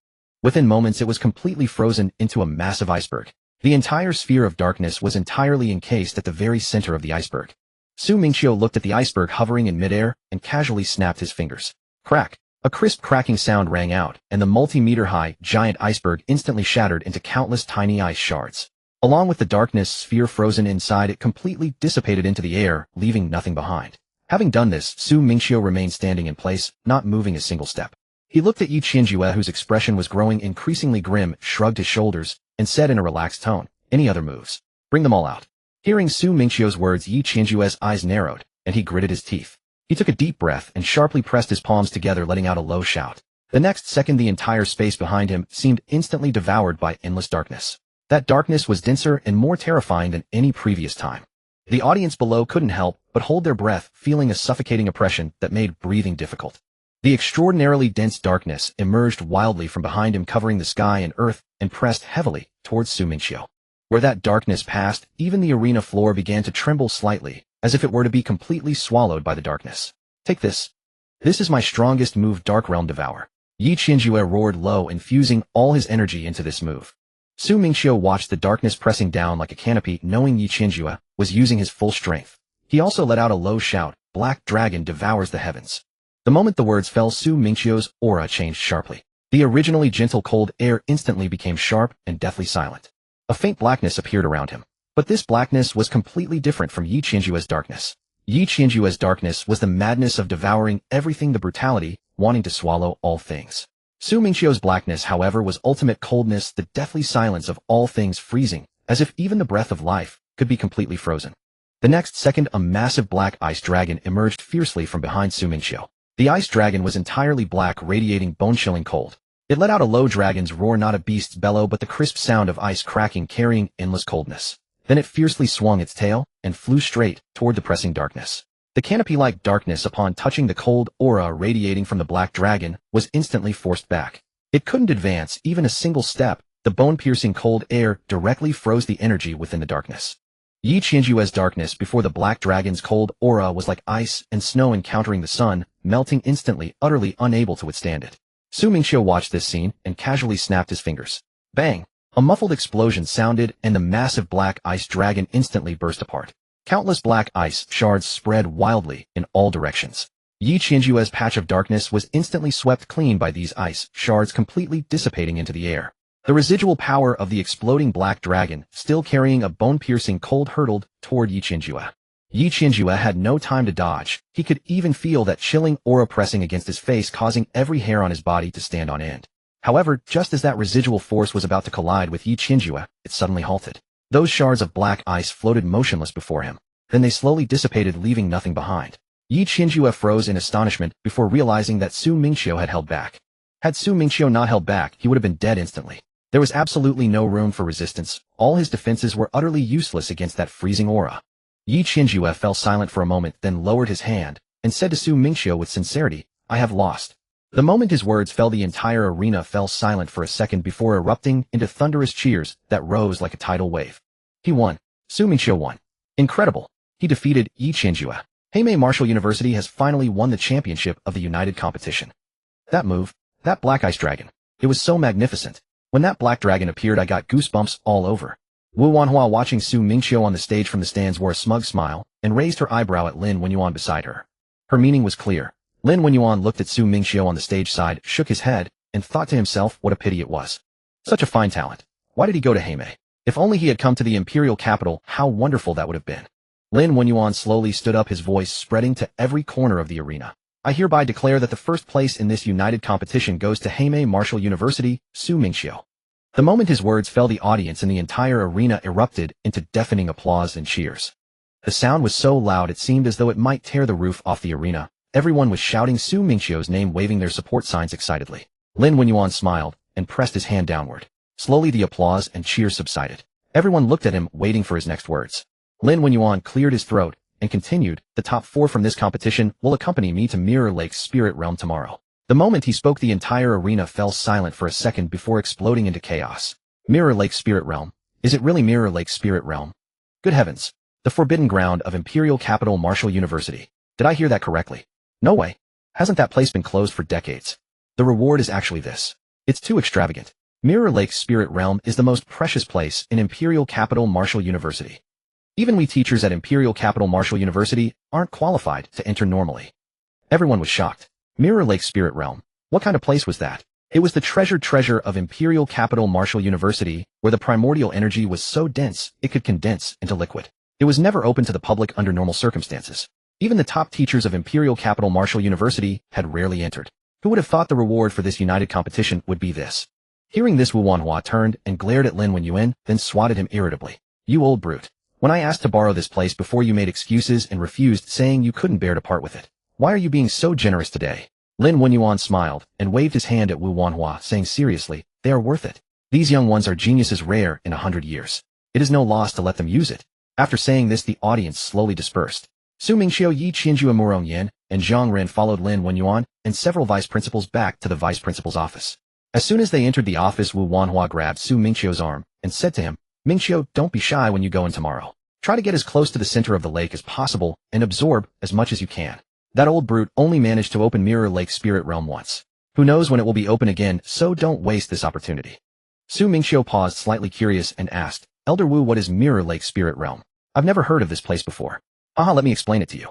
Within moments, it was completely frozen into a massive iceberg. The entire sphere of darkness was entirely encased at the very center of the iceberg. Su Mingqiu looked at the iceberg hovering in midair and casually snapped his fingers. Crack! A crisp cracking sound rang out, and the multi-meter-high giant iceberg instantly shattered into countless tiny ice shards. Along with the darkness sphere frozen inside, it completely dissipated into the air, leaving nothing behind. Having done this, Su Mingqiu remained standing in place, not moving a single step. He looked at Yi Qianjue, whose expression was growing increasingly grim, shrugged his shoulders, and said in a relaxed tone, "Any other moves? Bring them all out." Hearing Su Mingqiu's words, Yi Qianjue's eyes narrowed, and he gritted his teeth. He took a deep breath and sharply pressed his palms together, letting out a low shout. The next second, the entire space behind him seemed instantly devoured by endless darkness. That darkness was denser and more terrifying than any previous time. The audience below couldn't help but hold their breath, feeling a suffocating oppression that made breathing difficult. The extraordinarily dense darkness emerged wildly from behind him, covering the sky and earth, and pressed heavily towards Su Mingqiu. Where that darkness passed, even the arena floor began to tremble slightly, as if it were to be completely swallowed by the darkness. "Take this. This is my strongest move, Dark Realm Devour." Yi Qianjue roared low, infusing all his energy into this move. Su Mingqiu watched the darkness pressing down like a canopy, knowing Yi Qianjue was using his full strength. He also let out a low shout, "Black Dragon devours the heavens." The moment the words fell, Su Mingqiu's aura changed sharply. The originally gentle cold air instantly became sharp and deathly silent. A faint blackness appeared around him. But this blackness was completely different from Yi Qianjue's darkness. Yi Qianjue's darkness was the madness of devouring everything, the brutality, wanting to swallow all things. Su Mingqiu's blackness, however, was ultimate coldness, the deathly silence of all things, freezing, as if even the breath of life could be completely frozen. The next second, a massive black ice dragon emerged fiercely from behind Su Mingqiu. The ice dragon was entirely black, radiating bone-chilling cold. It let out a low dragon's roar, not a beast's bellow, but the crisp sound of ice cracking, carrying endless coldness. Then it fiercely swung its tail and flew straight toward the pressing darkness. The canopy-like darkness, upon touching the cold aura radiating from the black dragon, was instantly forced back. It couldn't advance even a single step. The bone-piercing cold air directly froze the energy within the darkness. Yi Qianjue's darkness before the black dragon's cold aura was like ice and snow encountering the sun, melting instantly, utterly unable to withstand it. Su Mingqiu watched this scene and casually snapped his fingers. Bang! A muffled explosion sounded, and the massive black ice dragon instantly burst apart. Countless black ice shards spread wildly in all directions. Yi Qianjue's patch of darkness was instantly swept clean by these ice shards, completely dissipating into the air. The residual power of the exploding black dragon, still carrying a bone-piercing cold, hurtled toward Yi Qianjue. Yi Qianjue had no time to dodge. He could even feel that chilling aura pressing against his face, causing every hair on his body to stand on end. However, just as that residual force was about to collide with Yi Qianjue, it suddenly halted. Those shards of black ice floated motionless before him. Then they slowly dissipated, leaving nothing behind. Yi Qianjue froze in astonishment before realizing that Su Mingqiu had held back. Had Su Mingqiu not held back, he would have been dead instantly. There was absolutely no room for resistance. All his defenses were utterly useless against that freezing aura. Yi Qianjue fell silent for a moment, then lowered his hand and said to Su Mingqiu with sincerity, "I have lost." The moment his words fell, the entire arena fell silent for a second before erupting into thunderous cheers that rose like a tidal wave. He won. Su Mingqiu won. Incredible. He defeated Yi Qianjue. Heimei Martial University has finally won the championship of the united competition. That move, that black ice dragon, it was so magnificent. When that black dragon appeared, I got goosebumps all over. Wu Wanhua, watching Su Mingqiu on the stage from the stands, wore a smug smile and raised her eyebrow at Lin Wenyuan beside her. Her meaning was clear. Lin Wenyuan looked at Su Mingqiu on the stage side, shook his head, and thought to himself what a pity it was. Such a fine talent. Why did he go to Heimei? If only he had come to the imperial capital, how wonderful that would have been. Lin Wenyuan slowly stood up, his voice spreading to every corner of the arena. I hereby declare that the first place in this united competition goes to Heimei Martial University, Su Mingqiu. The moment his words fell, the audience and the entire arena erupted into deafening applause and cheers. The sound was so loud it seemed as though it might tear the roof off the arena. Everyone was shouting Su Mingqiu's name, waving their support signs excitedly. Lin Wenyuan smiled and pressed his hand downward. Slowly the applause and cheers subsided. Everyone looked at him, waiting for his next words. Lin Wenyuan cleared his throat and continued, the top 4 from this competition will accompany me to Mirror Lake's spirit realm tomorrow. The moment he spoke, the entire arena fell silent for a second before exploding into chaos. Mirror Lake Spirit Realm? Is it really Mirror Lake Spirit Realm? Good heavens. The forbidden ground of Imperial Capital Martial University. Did I hear that correctly? No way. Hasn't that place been closed for decades? The reward is actually this. It's too extravagant. Mirror Lake Spirit Realm is the most precious place in Imperial Capital Martial University. Even we teachers at Imperial Capital Martial University aren't qualified to enter normally. Everyone was shocked. Mirror Lake Spirit Realm. What kind of place was that? It was the treasured treasure of Imperial Capital Martial University, where the primordial energy was so dense it could condense into liquid. It was never open to the public under normal circumstances. Even the top teachers of Imperial Capital Martial University had rarely entered. Who would have thought the reward for this united competition would be this? Hearing this, Wu Wanhua turned and glared at Lin Wenyuan, then swatted him irritably. You old brute. When I asked to borrow this place before, you made excuses and refused, saying you couldn't bear to part with it. Why are you being so generous today? Lin Wenyuan smiled and waved his hand at Wu Wanhua, saying seriously, they are worth it. These young ones are geniuses rare in 100 years. It is no loss to let them use it. After saying this, the audience slowly dispersed. Su Mingqiu, Yi Qianjue, Murong Yan, and Zhang Ren followed Lin Wenyuan and several vice principals back to the vice principal's office. As soon as they entered the office, Wu Wanhua grabbed Su Mingqiu's arm and said to him, Mingqiu, don't be shy when you go in tomorrow. Try to get as close to the center of the lake as possible and absorb as much as you can. That old brute only managed to open Mirror Lake Spirit Realm once. Who knows when it will be open again, so don't waste this opportunity. Su Mingqiu paused, slightly curious, and asked, Elder Wu, what is Mirror Lake Spirit Realm? I've never heard of this place before. Haha, let me explain it to you.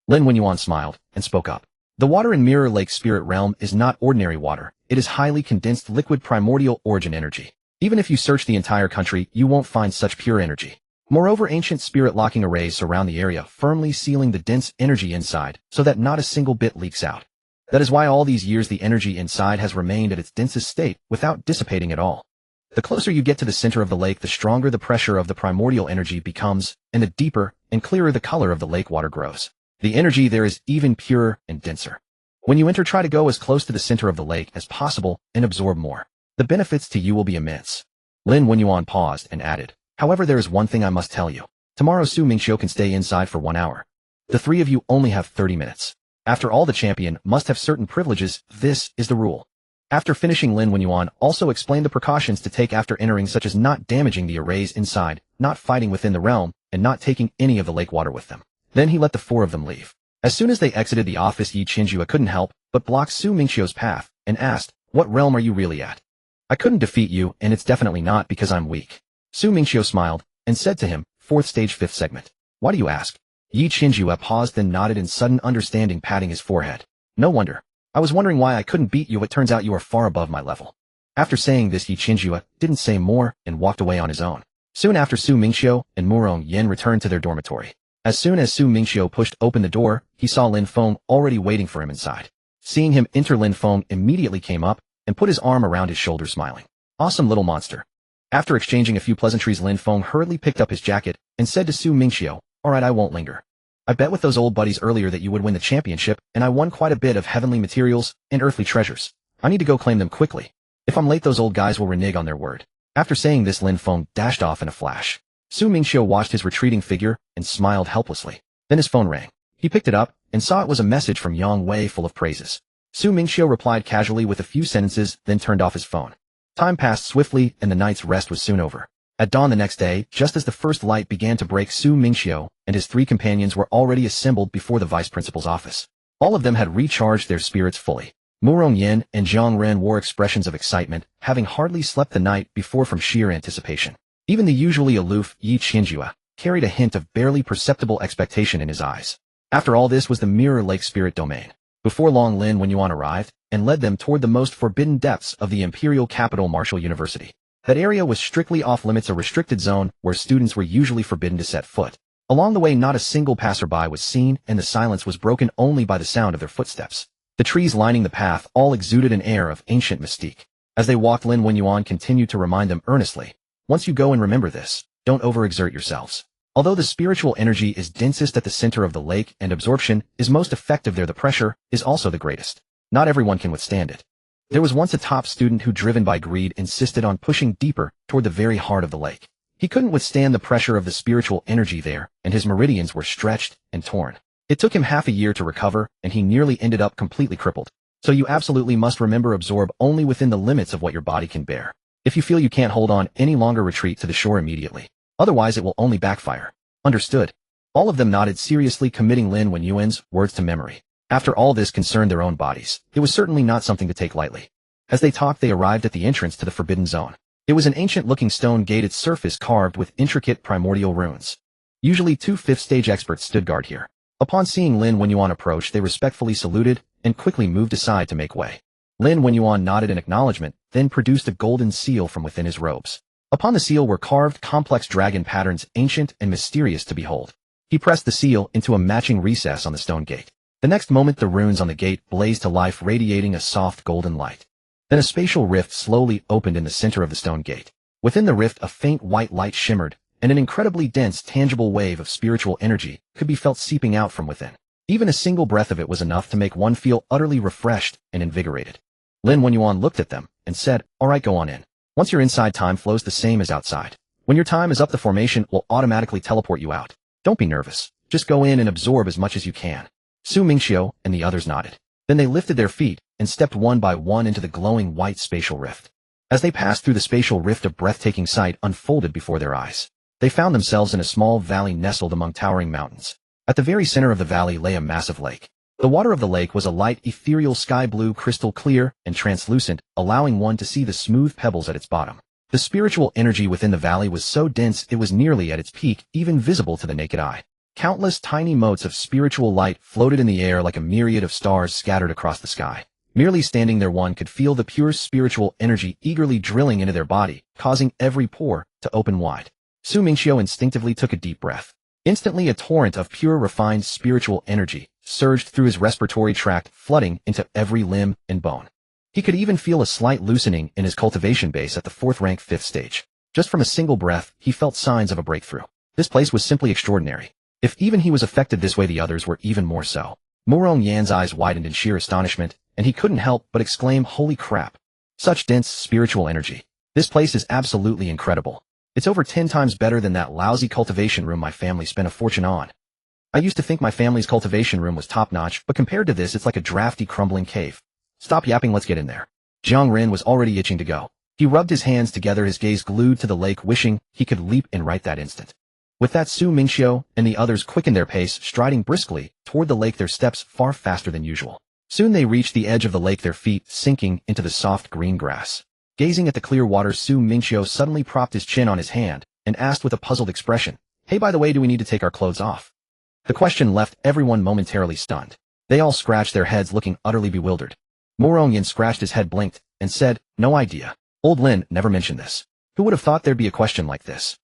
Lin Wenyuan smiled and spoke up. The water in Mirror Lake Spirit Realm is not ordinary water. It is highly condensed liquid primordial origin energy. Even if you search the entire country, you won't find such pure energy. Moreover, ancient spirit locking arrays surround the area, firmly sealing the dense energy inside, so that not a single bit leaks out. That is why all these years the energy inside has remained at its densest state, without dissipating at all. The closer you get to the center of the lake, the stronger the pressure of the primordial energy becomes, and the deeper and clearer the color of the lake water grows. The energy there is even purer and denser. When you enter, try to go as close to the center of the lake as possible and absorb more. The benefits to you will be immense. Lin Wenyuan paused and added, however, there is one thing I must tell you. Tomorrow Su Mingqiu can stay inside for 1 hour. The three of you only have 30 minutes. After all, the champion must have certain privileges. This is the rule. After finishing, Lin Wenyuan also explained the precautions to take after entering, such as not damaging the arrays inside, not fighting within the realm, and not taking any of the lake water with them. Then he let the four of them leave. As soon as they exited the office, Yi Qinjue couldn't help but block Su Mingqiu's path and asked, what realm are you really at? I couldn't defeat you, and it's definitely not because I'm weak. Su Mingqiu smiled and said to him, 4th stage 5th segment. Why do you ask? Yi Qinjue paused, then nodded in sudden understanding, patting his forehead. No wonder. I was wondering why I couldn't beat you. It turns out you are far above my level. After saying this, Yi Qinjue didn't say more and walked away on his own. Soon after, Su Mingqiu and Murong Yin returned to their dormitory. As soon as Su Mingqiu pushed open the door, he saw Lin Feng already waiting for him inside. Seeing him enter, Lin Feng immediately came up and put his arm around his shoulder, smiling. Awesome little monster. After exchanging a few pleasantries, Lin Feng hurriedly picked up his jacket and said to Su Mingqiu, alright, I won't linger. I bet with those old buddies earlier that you would win the championship, and I won quite a bit of heavenly materials and earthly treasures. I need to go claim them quickly. If I'm late, those old guys will renege on their word. After saying this, Lin Feng dashed off in a flash. Su Mingqiu watched his retreating figure and smiled helplessly. Then his phone rang. He picked it up and saw it was a message from Yang Wei full of praises. Su Mingqiu replied casually with a few sentences, then turned off his phone. Time passed swiftly, and the night's rest was soon over. At dawn the next day, just as the first light began to break, Su Mingqiu and his three companions were already assembled before the vice principal's office. All of them had recharged their spirits fully. Murong Yin and Jiang Ren wore expressions of excitement, having hardly slept the night before from sheer anticipation. Even the usually aloof Yi Qinjue carried a hint of barely perceptible expectation in his eyes. After all, this was the Mirror Lake Spirit Domain. Before long, Lin Wenyuan arrived and led them toward the most forbidden depths of the imperial capital, Martial University. That area was strictly off-limits, a restricted zone where students were usually forbidden to set foot. Along the way, not a single passerby was seen, and the silence was broken only by the sound of their footsteps. The trees lining the path all exuded an air of ancient mystique. As they walked, Lin Wenyuan continued to remind them earnestly, once you go, and remember this, don't overexert yourselves. Although the spiritual energy is densest at the center of the lake and absorption is most effective there, the pressure is also the greatest. Not everyone can withstand it. There was once a top student who, driven by greed, insisted on pushing deeper toward the very heart of the lake. He couldn't withstand the pressure of the spiritual energy there, and his meridians were stretched and torn. It took him half a year to recover, and he nearly ended up completely crippled. So you absolutely must remember, absorb only within the limits of what your body can bear. If you feel you can't hold on any longer, retreat to the shore immediately. Otherwise it will only backfire. Understood? All of them nodded seriously, committing Lin Wenyuan's words to memory. After all this concerned their own bodies, it was certainly not something to take lightly. As they talked, they arrived at the entrance to the Forbidden Zone. It was an ancient-looking stone gate, its surface carved with intricate primordial runes. Usually 2 5th-stage experts stood guard here. Upon seeing Lin Wenyuan approach, they respectfully saluted and quickly moved aside to make way. Lin Wenyuan nodded in acknowledgement, then produced a golden seal from within his robes. Upon the seal were carved complex dragon patterns, ancient and mysterious to behold. He pressed the seal into a matching recess on the stone gate. The next moment, the runes on the gate blazed to life, radiating a soft golden light. Then a spatial rift slowly opened in the center of the stone gate. Within the rift, a faint white light shimmered, and an incredibly dense, tangible wave of spiritual energy could be felt seeping out from within. Even a single breath of it was enough to make one feel utterly refreshed and invigorated. Lin Wenyuan looked at them and said, alright, go on in. Once you're inside, time flows the same as outside. When your time is up, the formation will automatically teleport you out. Don't be nervous. Just go in and absorb as much as you can. Su Mingqiu and the others nodded. Then they lifted their feet and stepped one by one into the glowing white spatial rift. As they passed through the spatial rift, a breathtaking sight unfolded before their eyes. They found themselves in a small valley nestled among towering mountains. At the very center of the valley lay a massive lake. The water of the lake was a light, ethereal sky blue, crystal clear and translucent, allowing one to see the smooth pebbles at its bottom. The spiritual energy within the valley was so dense it was nearly at its peak, even visible to the naked eye. Countless tiny motes of spiritual light floated in the air like a myriad of stars scattered across the sky. Merely standing there, one could feel the pure spiritual energy eagerly drilling into their body, causing every pore to open wide. Mingqiu instinctively took a deep breath. Instantly, a torrent of pure, refined spiritual energy surged through his respiratory tract, flooding into every limb and bone. He could even feel a slight loosening in his cultivation base at the 4th rank 5th stage. Just from a single breath, he felt signs of a breakthrough. This place was simply extraordinary. If even he was affected this way, the others were even more so. Murong Yan's eyes widened in sheer astonishment, and he couldn't help but exclaim, "Holy crap! Such dense spiritual energy. This place is absolutely incredible. It's over 10 times better than that lousy cultivation room my family spent a fortune on. I used to think my family's cultivation room was top-notch, but compared to this, it's like a drafty, crumbling cave. Stop yapping, let's get in there." Jiang Ren was already itching to go. He rubbed his hands together, his gaze glued to the lake, wishing he could leap in right that instant. With that, Mingqiu and the others quickened their pace, striding briskly toward the lake, their steps far faster than usual. Soon they reached the edge of the lake, their feet sinking into the soft green grass. Gazing at the clear water, Mingqiu suddenly propped his chin on his hand and asked with a puzzled expression, "Hey, by the way, do we need to take our clothes off?" The question left everyone momentarily stunned. They all scratched their heads, looking utterly bewildered. Murong Yan scratched his head, blinked, and said, "No idea. Old Lin never mentioned this. Who would have thought there'd be a question like this?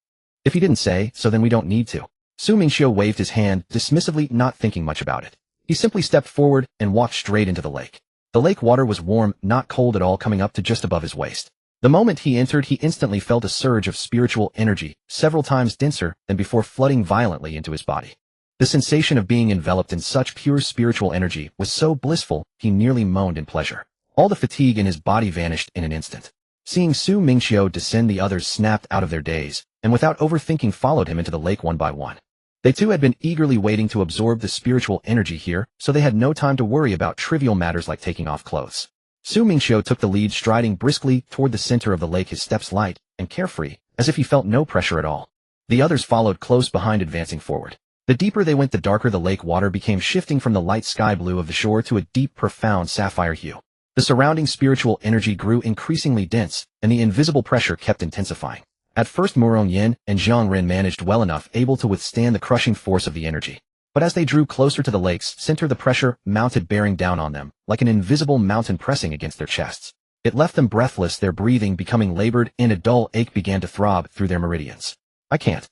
If he didn't say so, then we don't need to." Mingqiu waved his hand dismissively, not thinking much about it. He simply stepped forward and walked straight into the lake. The lake water was warm, not cold at all, coming up to just above his waist. The moment he entered, he instantly felt a surge of spiritual energy, several times denser than before, flooding violently into his body. The sensation of being enveloped in such pure spiritual energy was so blissful, he nearly moaned in pleasure. All the fatigue in his body vanished in an instant. Seeing Mingqiu descend, the others snapped out of their daze, and without overthinking followed him into the lake one by one. They too had been eagerly waiting to absorb the spiritual energy here, so they had no time to worry about trivial matters like taking off clothes. Mingqiu took the lead, striding briskly toward the center of the lake, his steps light and carefree, as if he felt no pressure at all. The others followed close behind, advancing forward. The deeper they went, the darker the lake water became, shifting from the light sky blue of the shore to a deep, profound sapphire hue. The surrounding spiritual energy grew increasingly dense, and the invisible pressure kept intensifying. At first, Murong Yan and Jiang Ren managed well enough, able to withstand the crushing force of the energy. But as they drew closer to the lake's center, the pressure mounted, bearing down on them, like an invisible mountain pressing against their chests. It left them breathless, their breathing becoming labored, and a dull ache began to throb through their meridians. I can't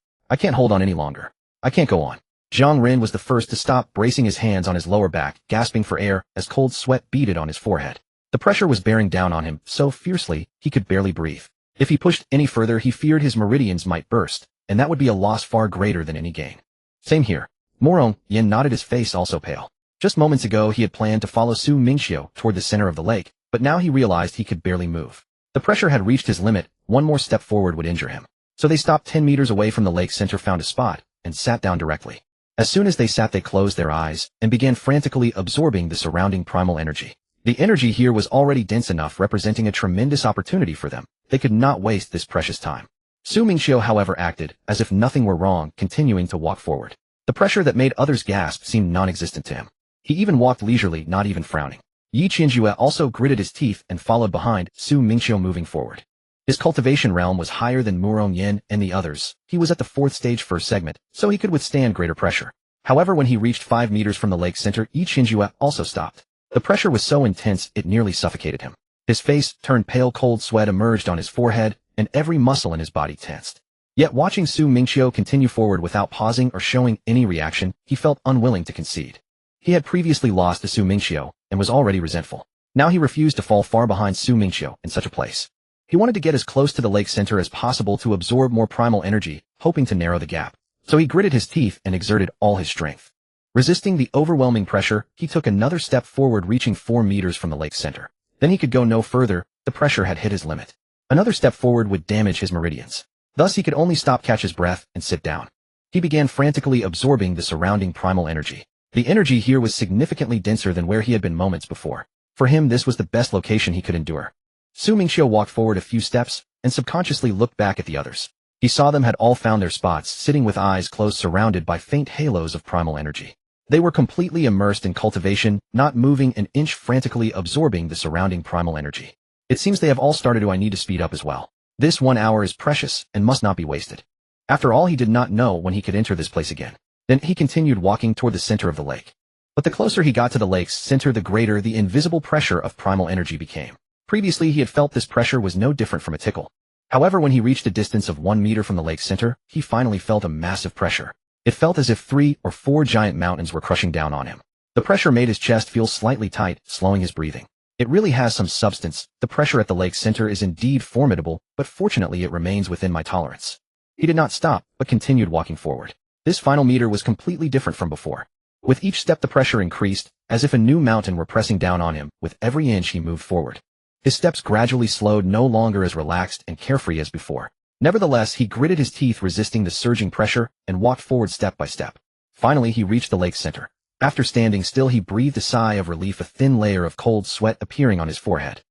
hold on any longer. I can't go on." Jiang Ren was the first to stop, bracing his hands on his lower back, gasping for air as cold sweat beaded on his forehead. The pressure was bearing down on him so fiercely he could barely breathe. If he pushed any further, he feared his meridians might burst, and that would be a loss far greater than any gain. "Same here." Murong Yan nodded, his face also pale. Just moments ago he had planned to follow Mingqiu toward the center of the lake, but now he realized he could barely move. The pressure had reached his limit, one more step forward would injure him. So they stopped 10 meters away from the lake's center, found a spot, and sat down directly. As soon as they sat, they closed their eyes and began frantically absorbing the surrounding primal energy. The energy here was already dense enough, representing a tremendous opportunity for them. They could not waste this precious time. Mingqiu, however, acted as if nothing were wrong, continuing to walk forward. The pressure that made others gasp seemed non-existent to him. He even walked leisurely, not even frowning. Yi Qianjue also gritted his teeth and followed behind Mingqiu, moving forward. His cultivation realm was higher than Murong Yan and the others. He was at the 4th stage, first segment, so he could withstand greater pressure. However, when he reached 5 meters from the lake center, Yi Qianjue also stopped. The pressure was so intense it nearly suffocated him. His face turned pale, cold sweat emerged on his forehead, and every muscle in his body tensed. Yet watching Mingqiu continue forward without pausing or showing any reaction, he felt unwilling to concede. He had previously lost to Mingqiu and was already resentful. Now he refused to fall far behind Mingqiu in such a place. He wanted to get as close to the lake center as possible to absorb more primal energy, hoping to narrow the gap. So he gritted his teeth and exerted all his strength. Resisting the overwhelming pressure, he took another step forward, reaching 4 meters from the lake center. Then he could go no further. The pressure had hit his limit. Another step forward would damage his meridians. Thus he could only stop, catch his breath, and sit down. He began frantically absorbing the surrounding primal energy. The energy here was significantly denser than where he had been moments before. For him, this was the best location he could endure. Mingqiu walked forward a few steps and subconsciously looked back at the others. He saw them had all found their spots, sitting with eyes closed, surrounded by faint halos of primal energy. They were completely immersed in cultivation, not moving an inch, frantically absorbing the surrounding primal energy. It seems they have all started to. I need to speed up as well. This 1 hour is precious and must not be wasted. After all, he did not know when he could enter this place again. Then he continued walking toward the center of the lake. But the closer he got to the lake's center, the greater the invisible pressure of primal energy became. Previously, he had felt this pressure was no different from a tickle. However, when he reached a distance of 1 meter from the lake's center, he finally felt a massive pressure. It felt as if 3 or 4 giant mountains were crushing down on him. The pressure made his chest feel slightly tight, slowing his breathing. It really has some substance. The pressure at the lake's center is indeed formidable, but fortunately it remains within my tolerance. He did not stop, but continued walking forward. This final meter was completely different from before. With each step the pressure increased, as if a new mountain were pressing down on him. With every inch he moved forward, his steps gradually slowed, no longer as relaxed and carefree as before. Nevertheless, he gritted his teeth, resisting the surging pressure, and walked forward step by step. Finally, he reached the lake's center. After standing still, he breathed a sigh of relief, a thin layer of cold sweat appearing on his forehead.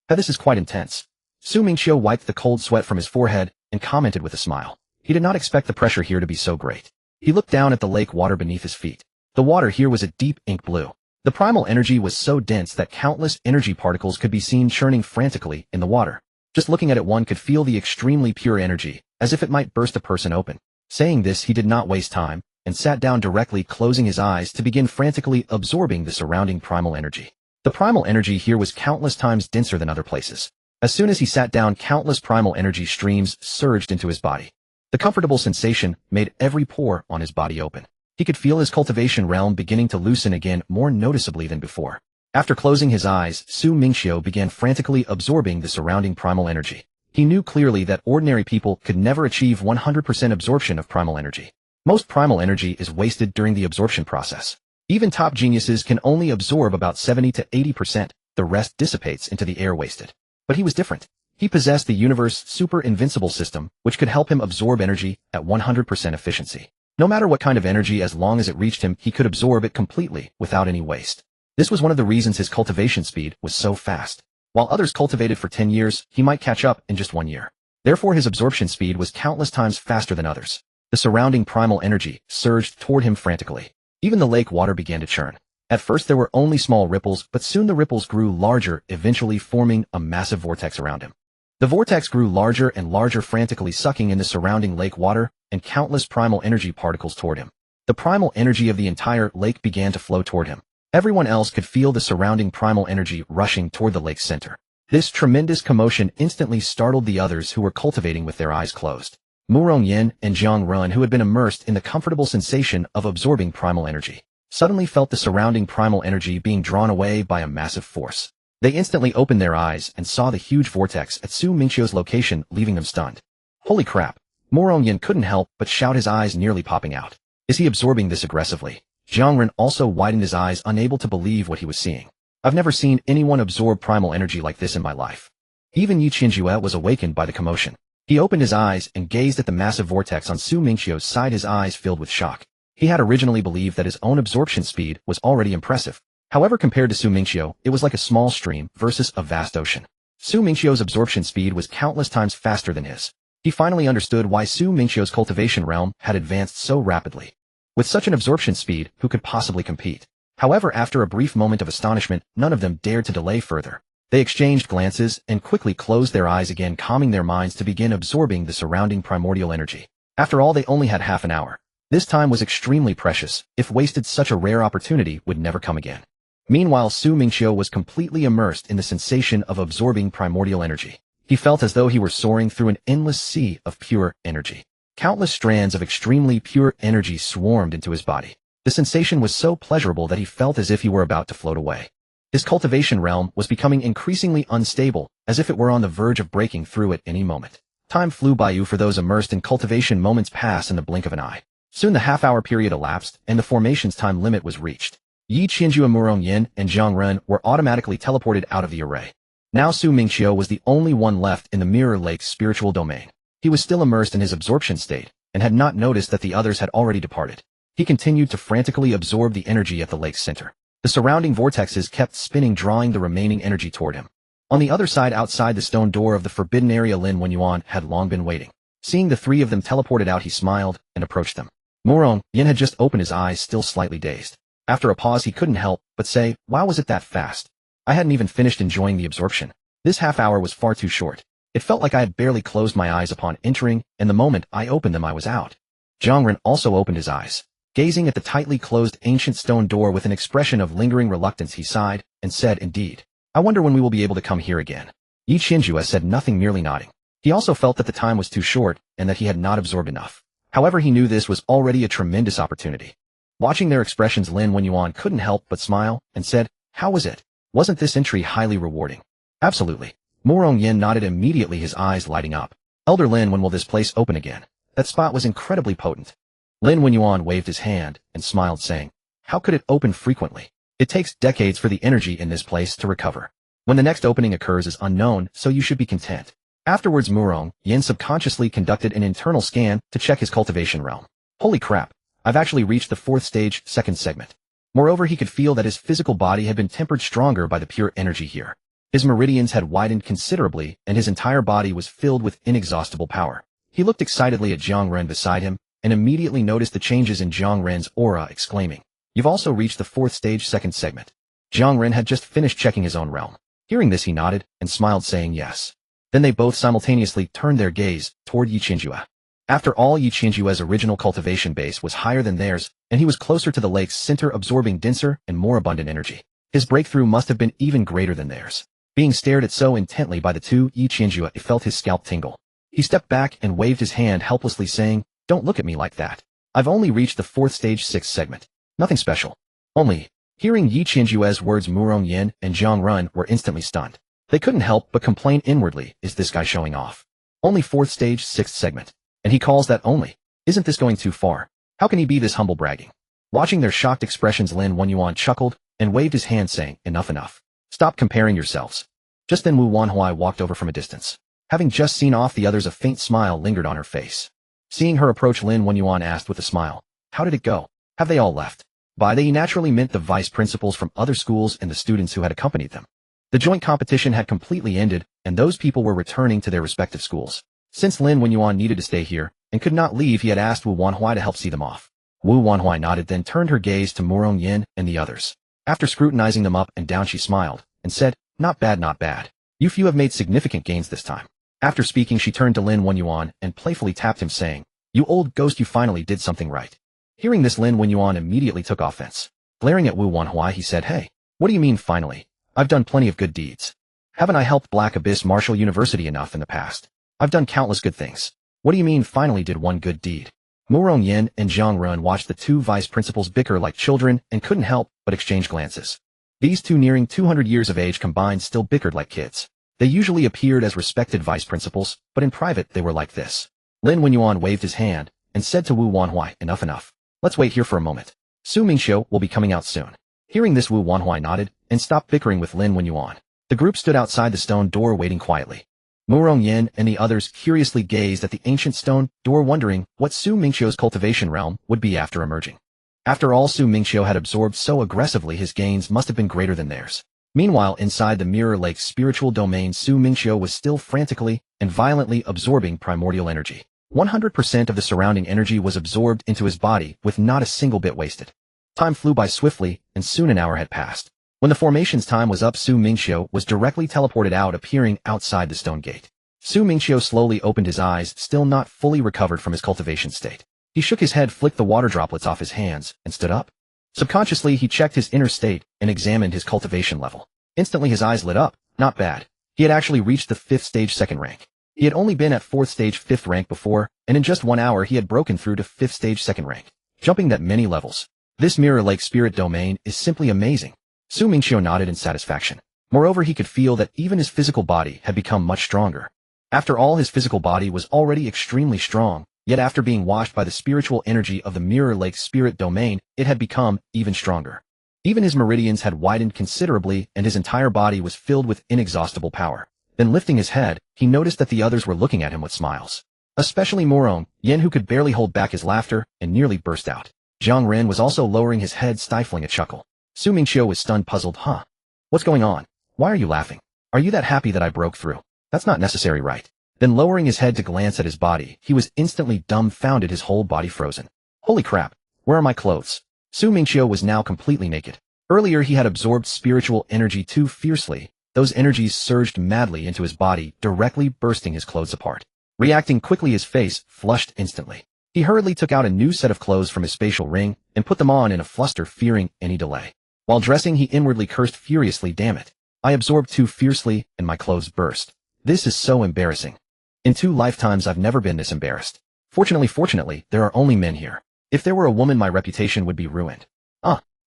This is quite intense. Mingqiu wiped the cold sweat from his forehead and commented with a smile. He did not expect the pressure here to be so great. He looked down at the lake water beneath his feet. The water here was a deep ink blue. The primal energy was so dense that countless energy particles could be seen churning frantically in the water. Just looking at it, one could feel the extremely pure energy, as if it might burst a person open. Saying this, he did not waste time, and sat down directly, closing his eyes to begin frantically absorbing the surrounding primal energy. The primal energy here was countless times denser than other places. As soon as he sat down, countless primal energy streams surged into his body. The comfortable sensation made every pore on his body open. He could feel his cultivation realm beginning to loosen again, more noticeably than before. After closing his eyes, Mingqiu began frantically absorbing the surrounding primal energy. He knew clearly that ordinary people could never achieve 100% absorption of primal energy. Most primal energy is wasted during the absorption process. Even top geniuses can only absorb about 70 to 80%, the rest dissipates into the air wasted. But he was different. He possessed the universe's super invincible system, which could help him absorb energy at 100% efficiency. No matter what kind of energy, as long as it reached him, he could absorb it completely, without any waste. This was one of the reasons his cultivation speed was so fast. While others cultivated for 10 years, he might catch up in just 1 year. Therefore his absorption speed was countless times faster than others. The surrounding primal energy surged toward him frantically. Even the lake water began to churn. At first there were only small ripples, but soon the ripples grew larger, eventually forming a massive vortex around him. The vortex grew larger and larger, frantically sucking in the surrounding lake water and countless primal energy particles toward him. The primal energy of the entire lake began to flow toward him. Everyone else could feel the surrounding primal energy rushing toward the lake's center. This tremendous commotion instantly startled the others, who were cultivating with their eyes closed. Murong and Jiang Run, who had been immersed in the comfortable sensation of absorbing primal energy, suddenly felt the surrounding primal energy being drawn away by a massive force. They instantly opened their eyes and saw the huge vortex at Mingqiu's location, leaving them stunned. Holy crap! Murong couldn't help but shout, his eyes nearly popping out. Is he absorbing this aggressively? Jiang Ren also widened his eyes, unable to believe what he was seeing. I've never seen anyone absorb primal energy like this in my life. Even Yi Qianjue was awakened by the commotion. He opened his eyes and gazed at the massive vortex on Mingqiu's side, his eyes filled with shock. He had originally believed that his own absorption speed was already impressive. However, compared to Mingqiu, it was like a small stream versus a vast ocean. Mingqiu's absorption speed was countless times faster than his. He finally understood why Mingqiu's cultivation realm had advanced so rapidly. With such an absorption speed, who could possibly compete? However, after a brief moment of astonishment, none of them dared to delay further. They exchanged glances and quickly closed their eyes again, calming their minds to begin absorbing the surrounding primordial energy. After all, they only had half an hour. This time was extremely precious. If wasted, such a rare opportunity would never come again. Meanwhile, Mingqiu was completely immersed in the sensation of absorbing primordial energy. He felt as though he were soaring through an endless sea of pure energy. Countless strands of extremely pure energy swarmed into his body. The sensation was so pleasurable that he felt as if he were about to float away. His cultivation realm was becoming increasingly unstable, as if it were on the verge of breaking through at any moment. Time flew by. For those immersed in cultivation, moments pass in the blink of an eye. Soon the half-hour period elapsed, and the formation's time limit was reached. Yi Qianjue, Murong and Jiang Ren were automatically teleported out of the array. Now Mingqiu was the only one left in the Mirror Lake's spiritual domain. He was still immersed in his absorption state, and had not noticed that the others had already departed. He continued to frantically absorb the energy at the lake's center. The surrounding vortexes kept spinning, drawing the remaining energy toward him. On the other side, outside the stone door of the forbidden area, Lin Wenyuan had long been waiting. Seeing the three of them teleported out, he smiled and approached them. Murong had just opened his eyes, still slightly dazed. After a pause he couldn't help but say, "Why was it that fast? I hadn't even finished enjoying the absorption. This half hour was far too short. It felt like I had barely closed my eyes upon entering, and the moment I opened them I was out." Jiangren also opened his eyes. Gazing at the tightly closed ancient stone door with an expression of lingering reluctance, he sighed and said, "Indeed. I wonder when we will be able to come here again." Yi Qinjue said nothing, merely nodding. He also felt that the time was too short and that he had not absorbed enough. However, he knew this was already a tremendous opportunity. Watching their expressions, Lin Wenyuan couldn't help but smile and said, "How was it? Wasn't this entry highly rewarding?" "Absolutely." Murong Yin nodded immediately, his eyes lighting up. "Elder Lin, when will this place open again? That spot was incredibly potent." Lin Wenyuan waved his hand and smiled, saying, "How could it open frequently? It takes decades for the energy in this place to recover. When the next opening occurs is unknown, so you should be content." Afterwards, Murong Yin subconsciously conducted an internal scan to check his cultivation realm. "Holy crap, I've actually reached the 4th stage, 2nd segment." Moreover, he could feel that his physical body had been tempered stronger by the pure energy here. His meridians had widened considerably, and his entire body was filled with inexhaustible power. He looked excitedly at Jiang Ren beside him, and immediately noticed the changes in Jiang Ren's aura, exclaiming, "You've also reached the 4th stage, 2nd segment." Jiang Ren had just finished checking his own realm. Hearing this, he nodded and smiled, saying yes. Then they both simultaneously turned their gaze toward Yi Qinjue. After all, Yi Qinjue's original cultivation base was higher than theirs, and he was closer to the lake's center, absorbing denser and more abundant energy. His breakthrough must have been even greater than theirs. Being stared at so intently by the two, Yi Qinjue felt his scalp tingle. He stepped back and waved his hand helplessly, saying, "Don't look at me like that. I've only reached the 4th stage, 6th segment. Nothing special. Only." Hearing Yi Qinjue's words, Murong Yin and Jiang Ren were instantly stunned. They couldn't help but complain inwardly, "Is this guy showing off? Only 4th stage, 6th segment. And he calls that only? Isn't this going too far? How can he be this humble bragging?" Watching their shocked expressions, Lin Wenyuan chuckled and waved his hand, saying, "Enough, enough. Stop comparing yourselves." Just then Wu Wanhuai walked over from a distance. Having just seen off the others, a faint smile lingered on her face. Seeing her approach, Lin Wenyuan asked with a smile, "How did it go? Have they all left?" By they, he naturally meant the vice principals from other schools and the students who had accompanied them. The joint competition had completely ended, and those people were returning to their respective schools. Since Lin Wenyuan needed to stay here and could not leave, he had asked Wu Wanhuai to help see them off. Wu Wanhuai nodded, then turned her gaze to Murong Yin and the others. After scrutinizing them up and down, she smiled and said, "Not bad, not bad. You few have made significant gains this time." After speaking, she turned to Lin Wenyuan and playfully tapped him, saying, "You old ghost, you finally did something right." Hearing this, Lin Wenyuan immediately took offense. Glaring at Wu Wanhuai, he said, "Hey, what do you mean finally? I've done plenty of good deeds. Haven't I helped Black Abyss Martial University enough in the past? I've done countless good things. What do you mean finally did one good deed?" Murong Yin and Jiang Ren watched the two vice principals bicker like children and couldn't help but exchange glances. These two, nearing 200 years of age combined, still bickered like kids. They usually appeared as respected vice principals, but in private they were like this. Lin Wenyuan waved his hand and said to Wu Wanhuai, "Enough, enough. Let's wait here for a moment. Mingqiu will be coming out soon." Hearing this, Wu Wanhuai nodded and stopped bickering with Lin Wenyuan. The group stood outside the stone door waiting quietly. Murong Yin and the others curiously gazed at the ancient stone door, wondering what Mingqiu's cultivation realm would be after emerging. After all, Mingqiu had absorbed so aggressively, his gains must have been greater than theirs. Meanwhile, inside the Mirror Lake's spiritual domain, Mingqiu was still frantically and violently absorbing primordial energy. 100% of the surrounding energy was absorbed into his body, with not a single bit wasted. Time flew by swiftly, and soon an hour had passed. When the formation's time was up, Mingqiu was directly teleported out, appearing outside the stone gate. Mingqiu slowly opened his eyes, still not fully recovered from his cultivation state. He shook his head, flicked the water droplets off his hands, and stood up. Subconsciously, he checked his inner state and examined his cultivation level. Instantly his eyes lit up. Not bad. He had actually reached the 5th stage, 2nd rank. He had only been at 4th stage, 5th rank before, and in just 1 hour he had broken through to 5th stage, 2nd rank, jumping that many levels. This Mirror Lake spirit domain is simply amazing. Mingqiu nodded in satisfaction. Moreover, he could feel that even his physical body had become much stronger. After all, his physical body was already extremely strong, yet after being washed by the spiritual energy of the Mirror Lake spirit domain, it had become even stronger. Even his meridians had widened considerably, and his entire body was filled with inexhaustible power. Then lifting his head, he noticed that the others were looking at him with smiles. Especially Murong Yin, who could barely hold back his laughter and nearly burst out. Jiang Ren was also lowering his head, stifling a chuckle. Mingqiu was stunned, puzzled. "Huh? What's going on? Why are you laughing? Are you that happy that I broke through? That's not necessary, right?" Then lowering his head to glance at his body, he was instantly dumbfounded, his whole body frozen. "Holy crap, where are my clothes? Su Mingqiu was now completely naked. Earlier he had absorbed spiritual energy too fiercely. Those energies surged madly into his body, directly bursting his clothes apart. Reacting quickly, his face flushed instantly. He hurriedly took out a new set of clothes from his spatial ring and put them on in a fluster, fearing any delay. While dressing, he inwardly cursed furiously, "Damn it. I absorbed too fiercely and my clothes burst. This is so embarrassing. In 2 lifetimes I've never been this embarrassed. Fortunately, there are only men here. If there were a woman, my reputation would be ruined."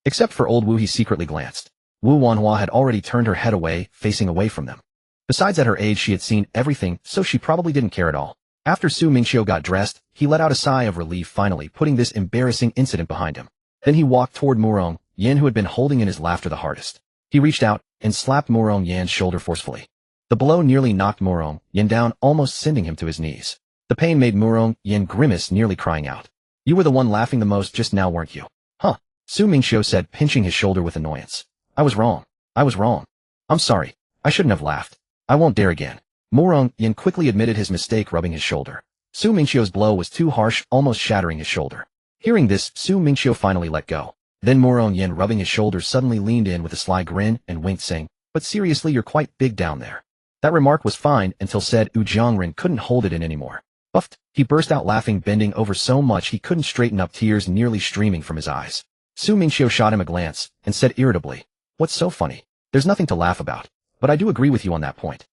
Except for old Wu, he secretly glanced. Wu Wanhua had already turned her head away, facing away from them. Besides, at her age she had seen everything, so she probably didn't care at all. After Su Mingqiu got dressed, he let out a sigh of relief, finally putting this embarrassing incident behind him. Then he walked toward Murong Yan, who had been holding in his laughter the hardest. He reached out and slapped Murong Yan's shoulder forcefully. The blow nearly knocked Murong Yan down, almost sending him to his knees. The pain made Murong Yan grimace, nearly crying out. "You were the one laughing the most just now, weren't you?" Su Mingqiu said, pinching his shoulder with annoyance. I was wrong. I'm sorry. I shouldn't have laughed. I won't dare again." Murong Yan quickly admitted his mistake, rubbing his shoulder. Su Mingqiu's blow was too harsh, almost shattering his shoulder. Hearing this, Su Mingqiu finally let go. Then Murong Yan, rubbing his shoulder, suddenly leaned in with a sly grin and winked, saying, "But seriously, you're quite big down there." That remark was fine until said Wu Jiangren couldn't hold it in anymore. Buffed, he burst out laughing, bending over so much he couldn't straighten up, tears nearly streaming from his eyes. Su Mingqiu shot him a glance and said irritably, "What's so funny? There's nothing to laugh about. But I do agree with you on that point."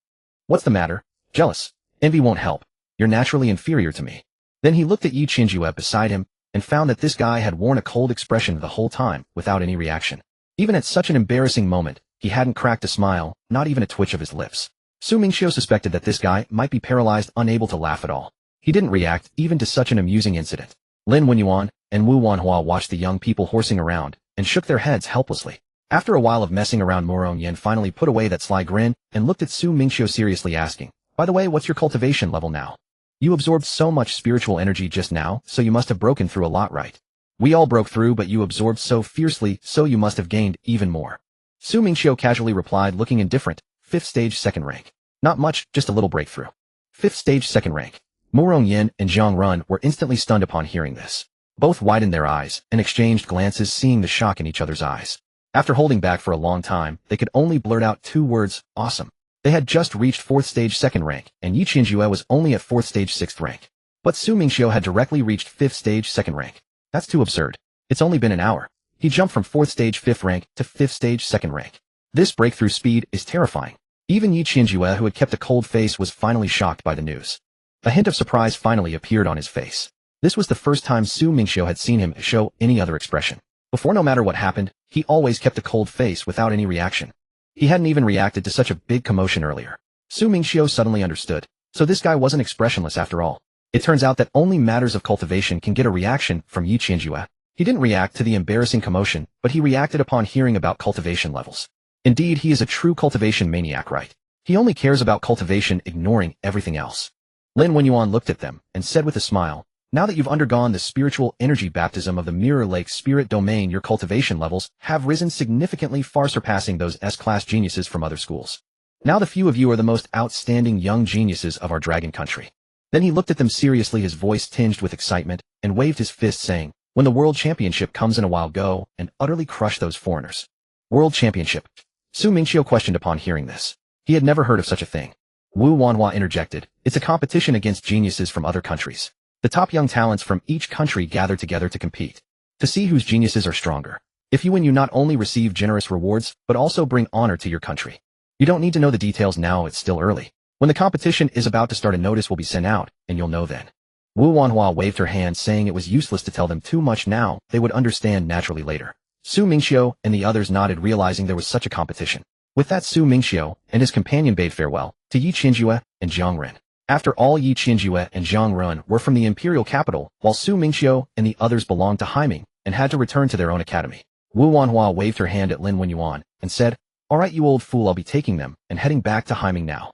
"What's the matter? Jealous? Envy won't help. You're naturally inferior to me." Then he looked at Yi Qinjue beside him and found that this guy had worn a cold expression the whole time, without any reaction. Even at such an embarrassing moment, he hadn't cracked a smile, not even a twitch of his lips. Su Mingqiu suspected that this guy might be paralyzed, unable to laugh at all. He didn't react even to such an amusing incident. Lin Wenyuan and Wu Wanhua watched the young people horsing around and shook their heads helplessly. After a while of messing around, Murong Yan finally put away that sly grin and looked at Su Mingqiu seriously, asking, "By the way, what's your cultivation level now? You absorbed so much spiritual energy just now, so you must have broken through a lot, right? We all broke through, but you absorbed so fiercely, so you must have gained even more." Su Mingqiu casually replied, looking indifferent, 5th stage 2nd rank. "Not much, just a little breakthrough." 5th stage 2nd rank. Murong Yan and Zhang Run were instantly stunned upon hearing this. Both widened their eyes and exchanged glances, seeing the shock in each other's eyes. After holding back for a long time, they could only blurt out 2 words, "Awesome." They had just reached 4th stage 2nd rank, and Yi Qinjue was only at 4th stage 6th rank. But Su Mingqiu had directly reached 5th stage 2nd rank. That's too absurd. It's only been an hour. He jumped from 4th stage 5th rank to 5th stage 2nd rank. This breakthrough speed is terrifying. Even Yi Qinjue, who had kept a cold face, was finally shocked by the news. A hint of surprise finally appeared on his face. This was the first time Su Mingqiu had seen him show any other expression. Before, no matter what happened, he always kept a cold face without any reaction. He hadn't even reacted to such a big commotion earlier. Su Mingqiu suddenly understood. So this guy wasn't expressionless after all. It turns out that only matters of cultivation can get a reaction from Yi Qinjue. He didn't react to the embarrassing commotion, but he reacted upon hearing about cultivation levels. Indeed, he is a true cultivation maniac, right? He only cares about cultivation, ignoring everything else. Lin Wenyuan looked at them and said with a smile, "Now that you've undergone the spiritual energy baptism of the Mirror Lake Spirit Domain, your cultivation levels have risen significantly, far surpassing those S-class geniuses from other schools. Now the few of you are the most outstanding young geniuses of our dragon country." Then he looked at them seriously, his voice tinged with excitement, and waved his fist, saying, "When the World Championship comes in a while, go and utterly crush those foreigners." World Championship? Su Mingqiu questioned upon hearing this. He had never heard of such a thing. Wu Wanhua interjected, "It's a competition against geniuses from other countries. The top young talents from each country gather together to compete, to see whose geniuses are stronger. If you win, you not only receive generous rewards, but also bring honor to your country. You don't need to know the details now, it's still early. When the competition is about to start, a notice will be sent out, and you'll know then." Wu Wanhua waved her hand, saying it was useless to tell them too much now, they would understand naturally later. Su Mingqiu and the others nodded, realizing there was such a competition. With that, Su Mingqiu and his companion bade farewell to Yi Qinjue and Zhang Ren. After all, Yi Qinjue and Zhang Ren were from the imperial capital, while Su Mingqiu and the others belonged to Haiming and had to return to their own academy. Wu Wanhua waved her hand at Lin Wenyuan and said, "All right, you old fool, I'll be taking them and heading back to Haiming now."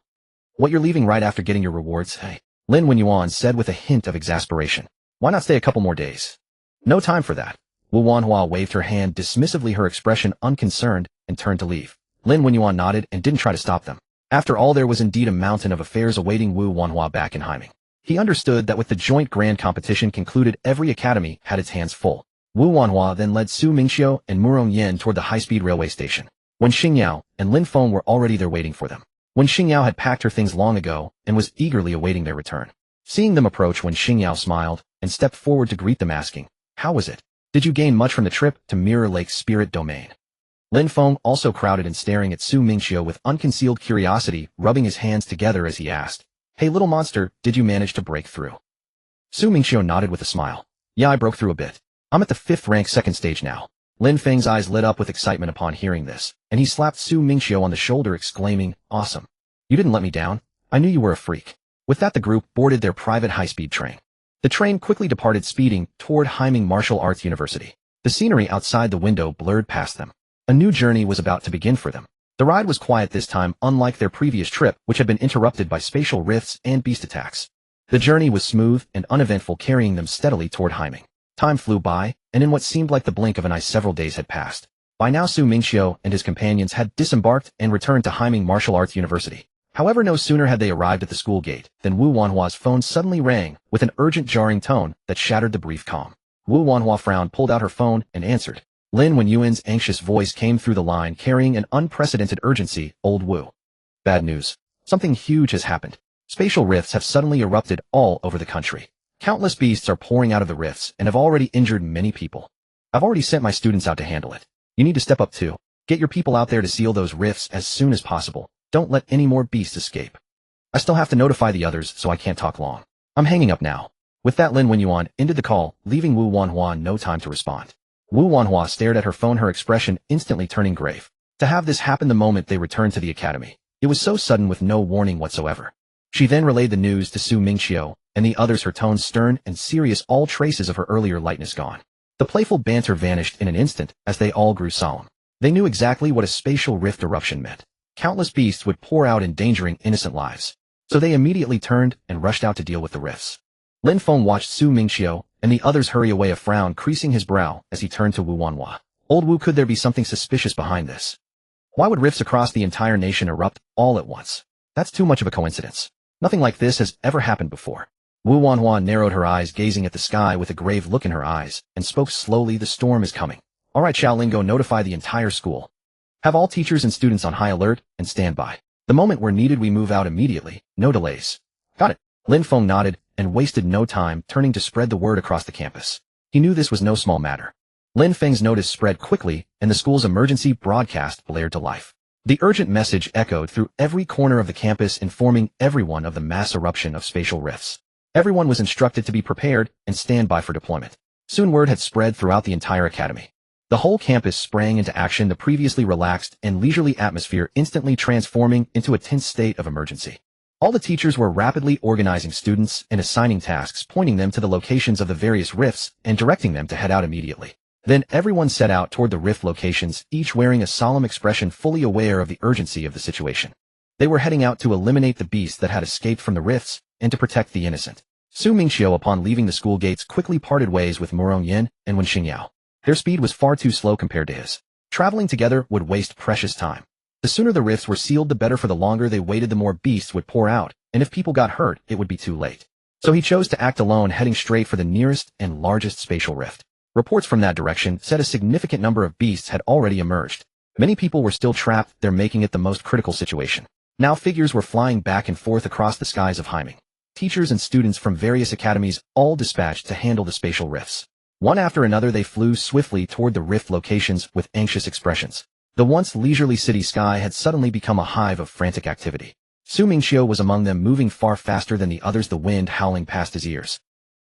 "What, you're leaving right after getting your rewards, hey?" Lin Wenyuan said with a hint of exasperation. "Why not stay a couple more days?" "No time for that." Wu Wanhua waved her hand dismissively, her expression unconcerned, and turned to leave. Lin Wenyuan nodded and didn't try to stop them. After all, there was indeed a mountain of affairs awaiting Wu Wanhua back in Haiming. He understood that with the joint grand competition concluded, every academy had its hands full. Wu Wanhua then led Su Mingqiu and Murong Yin toward the high-speed railway station. Wen Xingyao and Lin Feng were already there waiting for them. Wen Xingyao had packed her things long ago and was eagerly awaiting their return. Seeing them approach, Wen Xingyao smiled and stepped forward to greet them, asking, "How was it? Did you gain much from the trip to Mirror Lake's spirit domain?" Lin Feng also crowded and staring at Su Mingqiu with unconcealed curiosity, rubbing his hands together as he asked, "Hey little monster, did you manage to break through?" Su Mingqiu nodded with a smile. "Yeah, I broke through a bit. I'm at the 5th rank 2nd stage now." Lin Feng's eyes lit up with excitement upon hearing this, and he slapped Su Mingqiu on the shoulder, exclaiming, "Awesome. You didn't let me down. I knew you were a freak." With that, the group boarded their private high-speed train. The train quickly departed, speeding toward Haiming Martial Arts University. The scenery outside the window blurred past them. A new journey was about to begin for them. The ride was quiet this time, unlike their previous trip, which had been interrupted by spatial rifts and beast attacks. The journey was smooth and uneventful, carrying them steadily toward Haiming. Time flew by, and in what seemed like the blink of an eye, several days had passed. By now, Su Mingqiu and his companions had disembarked and returned to Haiming Martial Arts University. However, no sooner had they arrived at the school gate than Wu Wanhua's phone suddenly rang with an urgent, jarring tone that shattered the brief calm. Wu Wanhua frowned, pulled out her phone, and answered. Lin Wenyuan's anxious voice came through the line, carrying an unprecedented urgency. "Old Wu. Bad news. Something huge has happened. Spatial rifts have suddenly erupted all over the country. Countless beasts are pouring out of the rifts and have already injured many people. I've already sent my students out to handle it. You need to step up too. Get your people out there to seal those rifts as soon as possible. Don't let any more beasts escape. I still have to notify the others, so I can't talk long. I'm hanging up now." With that, Lin Wenyuan ended the call, leaving Wu Wanhua no time to respond. Wu Wanhua stared at her phone, her expression instantly turning grave. To have this happen the moment they returned to the academy, it was so sudden, with no warning whatsoever. She then relayed the news to Su Mingqiu and the others, her tone stern and serious, all traces of her earlier lightness gone. The playful banter vanished in an instant as they all grew solemn. They knew exactly what a spatial rift eruption meant. Countless beasts would pour out, endangering innocent lives. So they immediately turned and rushed out to deal with the rifts. Lin Feng watched Su Mingqiu and the others hurry away, a frown creasing his brow as he turned to Wu Wanhua. "Old Wu, could there be something suspicious behind this? Why would rifts across the entire nation erupt all at once? That's too much of a coincidence. Nothing like this has ever happened before." Wu Wanhua narrowed her eyes, gazing at the sky with a grave look in her eyes, and spoke slowly. "The storm is coming. All right, Xiaoling, go notify the entire school. Have all teachers and students on high alert and stand by. The moment we're needed, we move out immediately. No delays." "Got it." Lin Feng nodded and wasted no time turning to spread the word across the campus. He knew this was no small matter. Lin Feng's notice spread quickly, and the school's emergency broadcast blared to life. The urgent message echoed through every corner of the campus, informing everyone of the mass eruption of spatial rifts. Everyone was instructed to be prepared and stand by for deployment. Soon word had spread throughout the entire academy. The whole campus sprang into action, the previously relaxed and leisurely atmosphere instantly transforming into a tense state of emergency. All the teachers were rapidly organizing students and assigning tasks, pointing them to the locations of the various rifts and directing them to head out immediately. Then everyone set out toward the rift locations, each wearing a solemn expression, fully aware of the urgency of the situation. They were heading out to eliminate the beasts that had escaped from the rifts and to protect the innocent. Su Mingqiu, upon leaving the school gates, quickly parted ways with Murong Yin and Wen Xingyao. Their speed was far too slow compared to his. Traveling together would waste precious time. The sooner the rifts were sealed, the better. For the longer they waited, the more beasts would pour out, and if people got hurt, it would be too late. So he chose to act alone, heading straight for the nearest and largest spatial rift. Reports from that direction said a significant number of beasts had already emerged. Many people were still trapped there, making it the most critical situation. Now figures were flying back and forth across the skies of Haiming. Teachers and students from various academies all dispatched to handle the spatial rifts. One after another, they flew swiftly toward the rift locations with anxious expressions. The once leisurely city sky had suddenly become a hive of frantic activity. Su Mingqiu was among them, moving far faster than the others, the wind howling past his ears.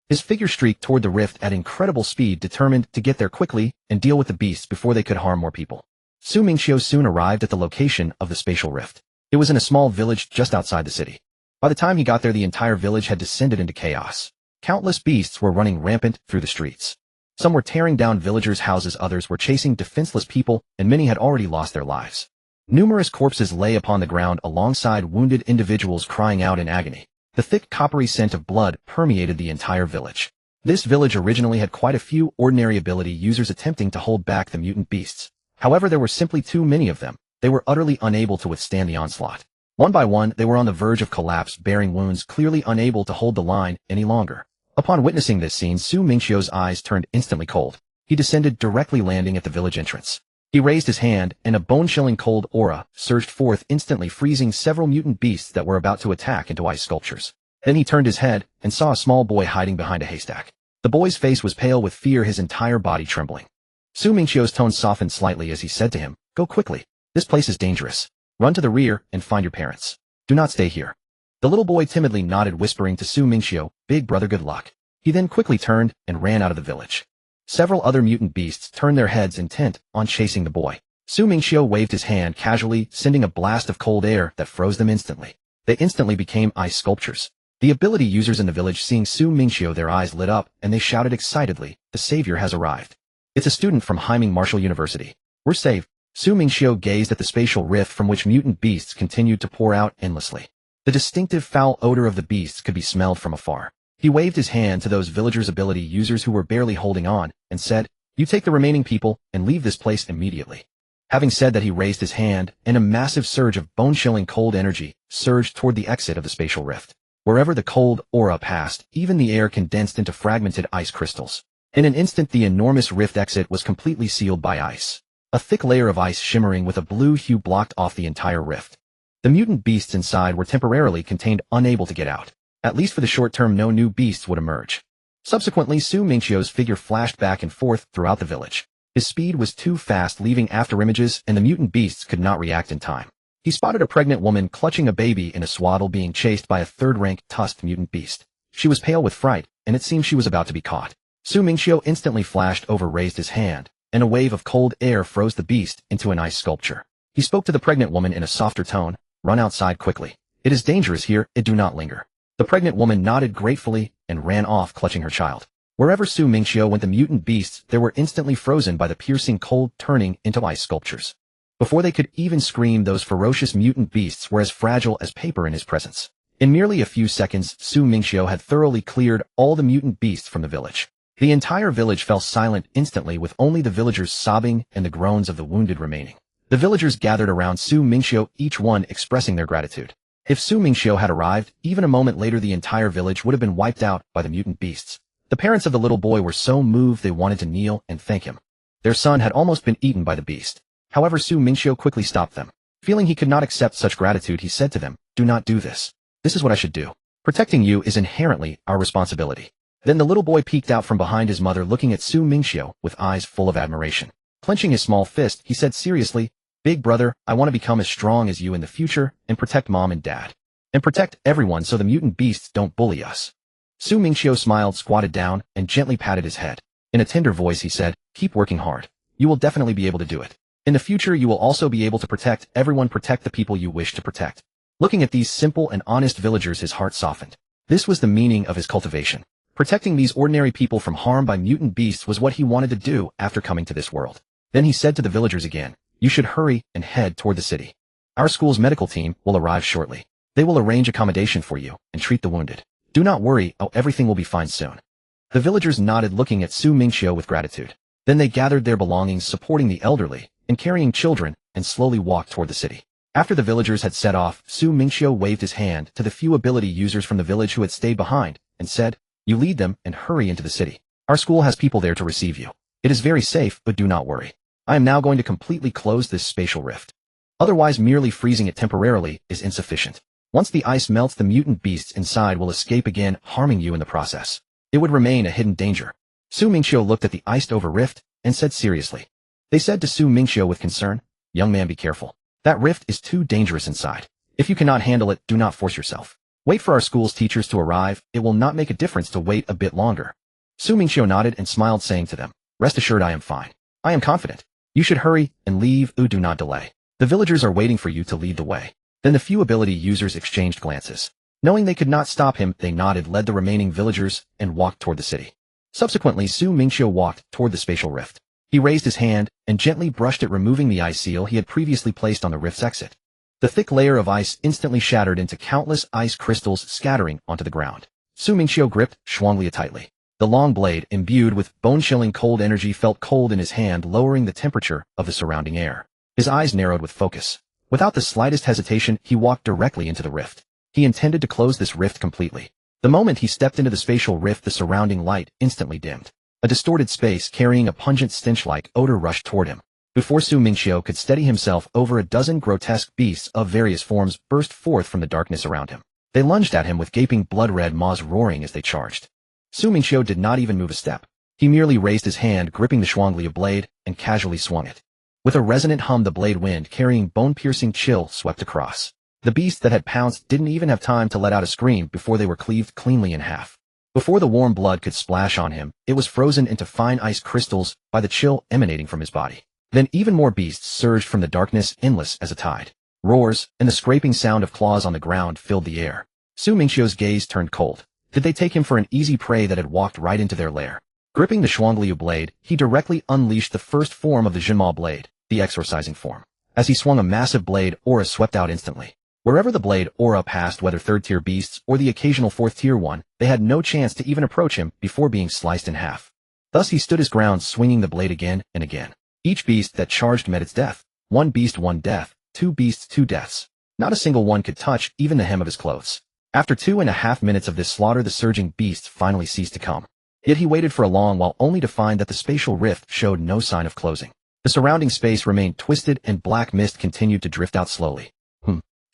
His figure streaked toward the rift at incredible speed, determined to get there quickly and deal with the beasts before they could harm more people. Su Mingqiu soon arrived at the location of the spatial rift. It was in a small village just outside the city. By the time he got there, the entire village had descended into chaos. Countless beasts were running rampant through the streets. Some were tearing down villagers' houses, others were chasing defenseless people, and many had already lost their lives. Numerous corpses lay upon the ground alongside wounded individuals crying out in agony. The thick coppery scent of blood permeated the entire village. This village originally had quite a few ordinary ability users attempting to hold back the mutant beasts. However, there were simply too many of them. They were utterly unable to withstand the onslaught. One by one, they were on the verge of collapse, bearing wounds, clearly unable to hold the line any longer. Upon witnessing this scene, Su Mingqiu's eyes turned instantly cold. He descended, directly landing at the village entrance. He raised his hand, and a bone-chilling cold aura surged forth, instantly freezing several mutant beasts that were about to attack into ice sculptures. Then he turned his head and saw a small boy hiding behind a haystack. The boy's face was pale with fear, his entire body trembling. Su Mingqiu's tone softened slightly as he said to him, "Go quickly. This place is dangerous. Run to the rear and find your parents. Do not stay here." The little boy timidly nodded, whispering to Su Mingqiu, "Big brother, good luck." He then quickly turned and ran out of the village. Several other mutant beasts turned their heads, intent on chasing the boy. Su Mingqiu waved his hand casually, sending a blast of cold air that froze them instantly. They instantly became ice sculptures. The ability users in the village, seeing Su Mingqiu, their eyes lit up, and they shouted excitedly, "The savior has arrived. It's a student from Himing Martial University. We're saved." Su Mingqiu gazed at the spatial rift from which mutant beasts continued to pour out endlessly. The distinctive foul odor of the beasts could be smelled from afar. He waved his hand to those villagers' ability users who were barely holding on, and said, "You take the remaining people and leave this place immediately." Having said that, he raised his hand, and a massive surge of bone-chilling cold energy surged toward the exit of the spatial rift. Wherever the cold aura passed, even the air condensed into fragmented ice crystals. In an instant, the enormous rift exit was completely sealed by ice. A thick layer of ice shimmering with a blue hue blocked off the entire rift. The mutant beasts inside were temporarily contained, unable to get out. At least for the short term, no new beasts would emerge. Subsequently, Su Mingqiu's figure flashed back and forth throughout the village. His speed was too fast, leaving afterimages, and the mutant beasts could not react in time. He spotted a pregnant woman clutching a baby in a swaddle, being chased by a third-rank tusked mutant beast. She was pale with fright, and it seemed she was about to be caught. Su Mingqiu instantly flashed over, raised his hand, and a wave of cold air froze the beast into an ice sculpture. He spoke to the pregnant woman in a softer tone, "Run outside quickly. It is dangerous here, do not linger." The pregnant woman nodded gratefully and ran off, clutching her child. Wherever Su Mingqiu went, the mutant beasts there were instantly frozen by the piercing cold, turning into ice sculptures. Before they could even scream, those ferocious mutant beasts were as fragile as paper in his presence. In merely a few seconds, Su Mingqiu had thoroughly cleared all the mutant beasts from the village. The entire village fell silent instantly, with only the villagers sobbing and the groans of the wounded remaining. The villagers gathered around Su Mingqiu, each one expressing their gratitude. If Su Mingqiu had arrived, even a moment later, the entire village would have been wiped out by the mutant beasts. The parents of the little boy were so moved they wanted to kneel and thank him. Their son had almost been eaten by the beast. However, Su Mingqiu quickly stopped them. Feeling he could not accept such gratitude, he said to them, "Do not do this. This is what I should do. Protecting you is inherently our responsibility." Then the little boy peeked out from behind his mother, looking at Su Mingqiu with eyes full of admiration. Clenching his small fist, he said seriously, "Big brother, I want to become as strong as you in the future and protect mom and dad. And protect everyone so the mutant beasts don't bully us." Su Mingqiu smiled, squatted down, and gently patted his head. In a tender voice, he said, "Keep working hard. You will definitely be able to do it. In the future, you will also be able to protect everyone, protect the people you wish to protect." Looking at these simple and honest villagers, his heart softened. This was the meaning of his cultivation. Protecting these ordinary people from harm by mutant beasts was what he wanted to do after coming to this world. Then he said to the villagers again, "You should hurry and head toward the city. Our school's medical team will arrive shortly. They will arrange accommodation for you and treat the wounded. Do not worry, everything will be fine soon." The villagers nodded, looking at Su Mingqiu with gratitude. Then they gathered their belongings, supporting the elderly and carrying children, and slowly walked toward the city. After the villagers had set off, Su Mingqiu waved his hand to the few ability users from the village who had stayed behind, and said, "You lead them and hurry into the city. Our school has people there to receive you. It is very safe, but do not worry. I am now going to completely close this spatial rift. Otherwise, merely freezing it temporarily is insufficient. Once the ice melts, the mutant beasts inside will escape again, harming you in the process. It would remain a hidden danger." Su Mingqiu looked at the iced-over rift and said seriously. They said to Su Mingqiu with concern, "Young man, be careful. That rift is too dangerous inside. If you cannot handle it, do not force yourself. Wait for our school's teachers to arrive. It will not make a difference to wait a bit longer." Su Mingqiu nodded and smiled, saying to them, "Rest assured, I am fine. I am confident. You should hurry and leave. Do not delay. The villagers are waiting for you to lead the way." Then the few ability users exchanged glances. Knowing they could not stop him, they nodded, led the remaining villagers, and walked toward the city. Subsequently, Su Mingqiu walked toward the spatial rift. He raised his hand and gently brushed it, removing the ice seal he had previously placed on the rift's exit. The thick layer of ice instantly shattered into countless ice crystals, scattering onto the ground. Su Mingqiu gripped Shuanglia tightly. The long blade, imbued with bone-chilling cold energy, felt cold in his hand, lowering the temperature of the surrounding air. His eyes narrowed with focus. Without the slightest hesitation, he walked directly into the rift. He intended to close this rift completely. The moment he stepped into the spatial rift, the surrounding light instantly dimmed. A distorted space carrying a pungent stench-like odor rushed toward him. Before Su Mingqiu could steady himself, over a dozen grotesque beasts of various forms burst forth from the darkness around him. They lunged at him with gaping blood-red maws roaring as they charged. Su Mingqiu did not even move a step. He merely raised his hand, gripping the Shuangli blade, and casually swung it. With a resonant hum, the blade wind carrying bone-piercing chill swept across. The beast that had pounced didn't even have time to let out a scream before they were cleaved cleanly in half. Before the warm blood could splash on him, it was frozen into fine ice crystals by the chill emanating from his body. Then even more beasts surged from the darkness, endless as a tide. Roars and the scraping sound of claws on the ground filled the air. Su Mingqiu's gaze turned cold. Did they take him for an easy prey that had walked right into their lair? Gripping the Shuangli blade, he directly unleashed the first form of the Jinma blade, the exorcising form. As he swung, a massive blade aura swept out instantly. Wherever the blade aura passed, whether third-tier beasts or the occasional fourth-tier one, they had no chance to even approach him before being sliced in half. Thus he stood his ground, swinging the blade again and again. Each beast that charged met its death. One beast, one death. Two beasts, two deaths. Not a single one could touch even the hem of his clothes. After 2.5 minutes of this slaughter, the surging beasts finally ceased to come. Yet he waited for a long while, only to find that the spatial rift showed no sign of closing. The surrounding space remained twisted and black mist continued to drift out slowly.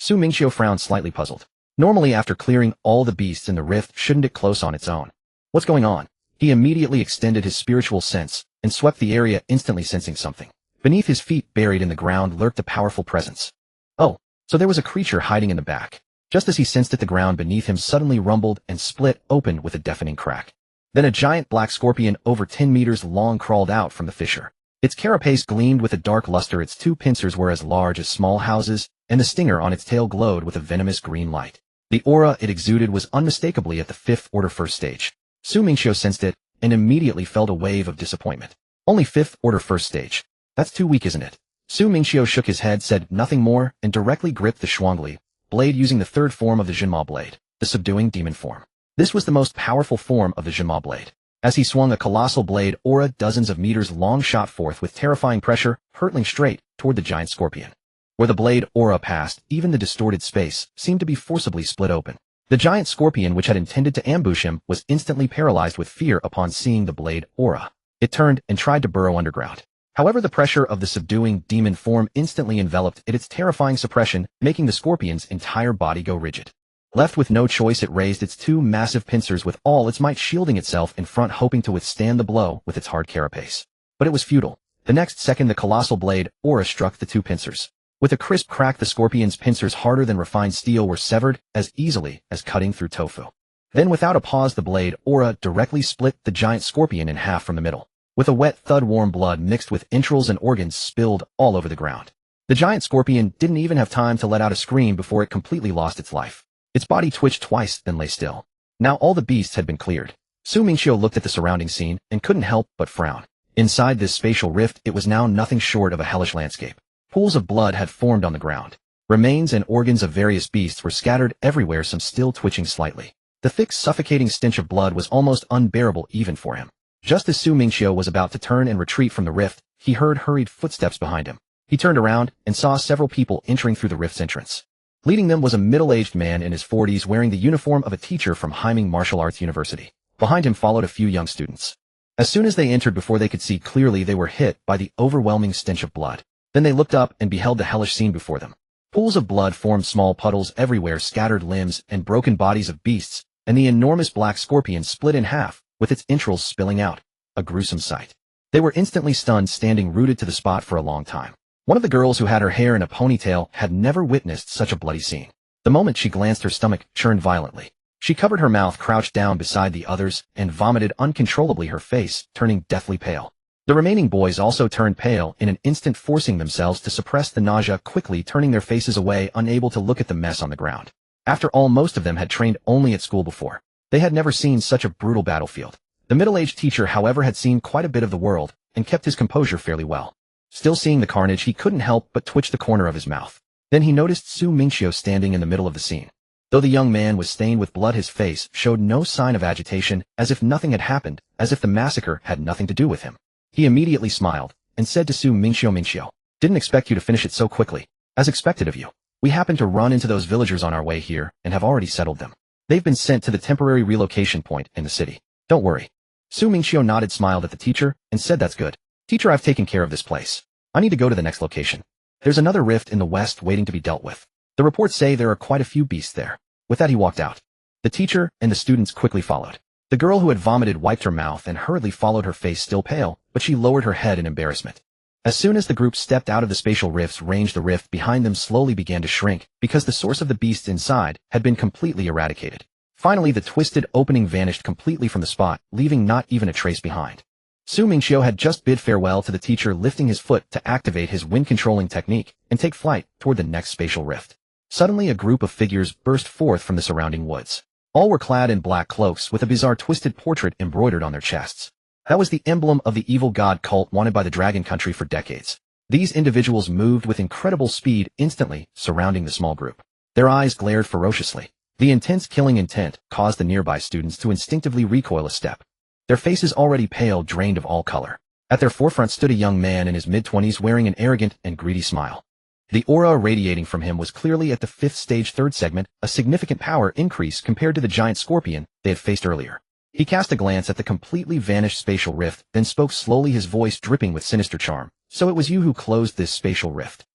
Su Mingqiu frowned, slightly puzzled. Normally, after clearing all the beasts in the rift, shouldn't it close on its own? What's going on? He immediately extended his spiritual sense and swept the area, instantly sensing something. Beneath his feet, buried in the ground, lurked a powerful presence. Oh, so there was a creature hiding in the back. Just as he sensed it, the ground beneath him suddenly rumbled and split open with a deafening crack. Then a giant black scorpion over 10 meters long crawled out from the fissure. Its carapace gleamed with a dark luster, its two pincers were as large as small houses, and the stinger on its tail glowed with a venomous green light. The aura it exuded was unmistakably at the 5th order first stage. Su Mingqiu sensed it, and immediately felt a wave of disappointment. Only 5th order first stage. That's too weak, isn't it? Su Mingqiu shook his head, said nothing more, and directly gripped the Shuangli blade, using the third form of the Jinma blade, the subduing demon form. This was the most powerful form of the Jinma blade. As he swung, a colossal blade aura dozens of meters long shot forth with terrifying pressure, hurtling straight toward the giant scorpion. Where the blade aura passed, even the distorted space seemed to be forcibly split open. The giant scorpion, which had intended to ambush him, was instantly paralyzed with fear upon seeing the blade aura. It turned and tried to burrow underground. However, the pressure of the subduing demon form instantly enveloped it, its terrifying suppression making the scorpion's entire body go rigid. Left with no choice, it raised its two massive pincers with all its might, shielding itself in front, hoping to withstand the blow with its hard carapace. But it was futile. The next second, the colossal blade aura struck the two pincers. With a crisp crack, the scorpion's pincers, harder than refined steel, were severed as easily as cutting through tofu. Then, without a pause, the blade aura directly split the giant scorpion in half from the middle. With a wet thud, warm blood mixed with entrails and organs spilled all over the ground. The giant scorpion didn't even have time to let out a scream before it completely lost its life. Its body twitched twice, then lay still. Now all the beasts had been cleared. Su Mingqiu looked at the surrounding scene and couldn't help but frown. Inside this spatial rift, it was now nothing short of a hellish landscape. Pools of blood had formed on the ground. Remains and organs of various beasts were scattered everywhere, some still twitching slightly. The thick, suffocating stench of blood was almost unbearable even for him. Just as Su Mingqiu was about to turn and retreat from the rift, he heard hurried footsteps behind him. He turned around and saw several people entering through the rift's entrance. Leading them was a middle-aged man in his 40s, wearing the uniform of a teacher from Haiming Martial Arts University. Behind him followed a few young students. As soon as they entered, before they could see clearly, they were hit by the overwhelming stench of blood. Then they looked up and beheld the hellish scene before them. Pools of blood formed small puddles everywhere, scattered limbs and broken bodies of beasts, and the enormous black scorpion split in half, with its entrails spilling out. A gruesome sight. They were instantly stunned, standing rooted to the spot for a long time. One of the girls, who had her hair in a ponytail, had never witnessed such a bloody scene. The moment she glanced, her stomach churned violently. She covered her mouth, crouched down beside the others, and vomited uncontrollably, her face turning deathly pale. The remaining boys also turned pale in an instant, forcing themselves to suppress the nausea, quickly turning their faces away, unable to look at the mess on the ground. After all, most of them had trained only at school before. They had never seen such a brutal battlefield. The middle-aged teacher, however, had seen quite a bit of the world, and kept his composure fairly well. Still seeing the carnage, he couldn't help but twitch the corner of his mouth. Then he noticed Su Mingqiu standing in the middle of the scene. Though the young man was stained with blood, his face showed no sign of agitation, as if nothing had happened, as if the massacre had nothing to do with him. He immediately smiled, and said to Su Mingqiu, "Didn't expect you to finish it so quickly. As expected of you. We happened to run into those villagers on our way here, and have already settled them. They've been sent to the temporary relocation point in the city. Don't worry. Su Mingqiu nodded, smiled at the teacher, and said, "That's good. Teacher, I've taken care of this place. I need to go to the next location. There's another rift in the west waiting to be dealt with. The reports say there are quite a few beasts there." With that he walked out. The teacher and the students quickly followed. The girl who had vomited wiped her mouth and hurriedly followed, her face still pale, but she lowered her head in embarrassment. As soon as the group stepped out of the spatial rift's range, the rift behind them slowly began to shrink, because the source of the beasts inside had been completely eradicated. Finally, the twisted opening vanished completely from the spot, leaving not even a trace behind. Su Mingqiu had just bid farewell to the teacher, lifting his foot to activate his wind-controlling technique and take flight toward the next spatial rift. Suddenly, a group of figures burst forth from the surrounding woods. All were clad in black cloaks with a bizarre twisted portrait embroidered on their chests. That was the emblem of the evil god cult wanted by the Dragon Country for decades. These individuals moved with incredible speed, instantly surrounding the small group. Their eyes glared ferociously. The intense killing intent caused the nearby students to instinctively recoil a step. Their faces already pale, drained of all color. At their forefront stood a young man in his mid-20s wearing an arrogant and greedy smile. The aura radiating from him was clearly at the 5th stage 3rd segment, a significant power increase compared to the giant scorpion they had faced earlier. He cast a glance at the completely vanished spatial rift, then spoke slowly, his voice dripping with sinister charm. "So it was you who closed this spatial rift."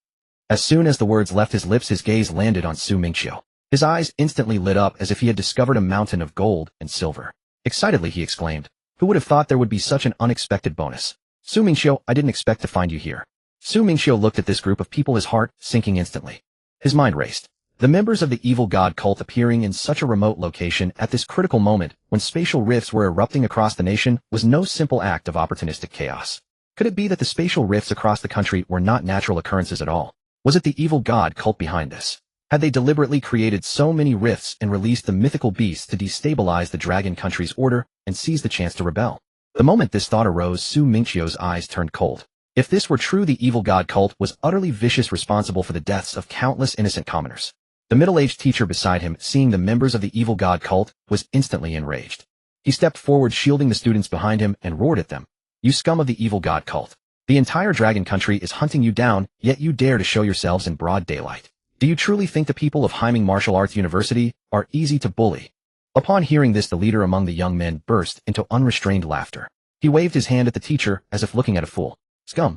As soon as the words left his lips, his gaze landed on Su Mingqiu. His eyes instantly lit up as if he had discovered a mountain of gold and silver. Excitedly he exclaimed, "Who would have thought there would be such an unexpected bonus? Su Mingqiu, I didn't expect to find you here." Su Mingqiu looked at this group of people, his heart sinking instantly. His mind raced. The members of the evil god cult appearing in such a remote location at this critical moment when spatial rifts were erupting across the nation was no simple act of opportunistic chaos. Could it be that the spatial rifts across the country were not natural occurrences at all? Was it the evil god cult behind this? Had they deliberately created so many rifts and released the mythical beasts to destabilize the Dragon Country's order and seize the chance to rebel? The moment this thought arose, Su Mingqiu's eyes turned cold. If this were true, the evil god cult was utterly vicious, responsible for the deaths of countless innocent commoners. The middle-aged teacher beside him, seeing the members of the evil god cult, was instantly enraged. He stepped forward, shielding the students behind him, and roared at them. "You scum of the evil god cult. The entire Dragon Country is hunting you down, yet you dare to show yourselves in broad daylight. Do you truly think the people of Haiming Martial Arts University are easy to bully?" Upon hearing this, the leader among the young men burst into unrestrained laughter. He waved his hand at the teacher as if looking at a fool. "Scum.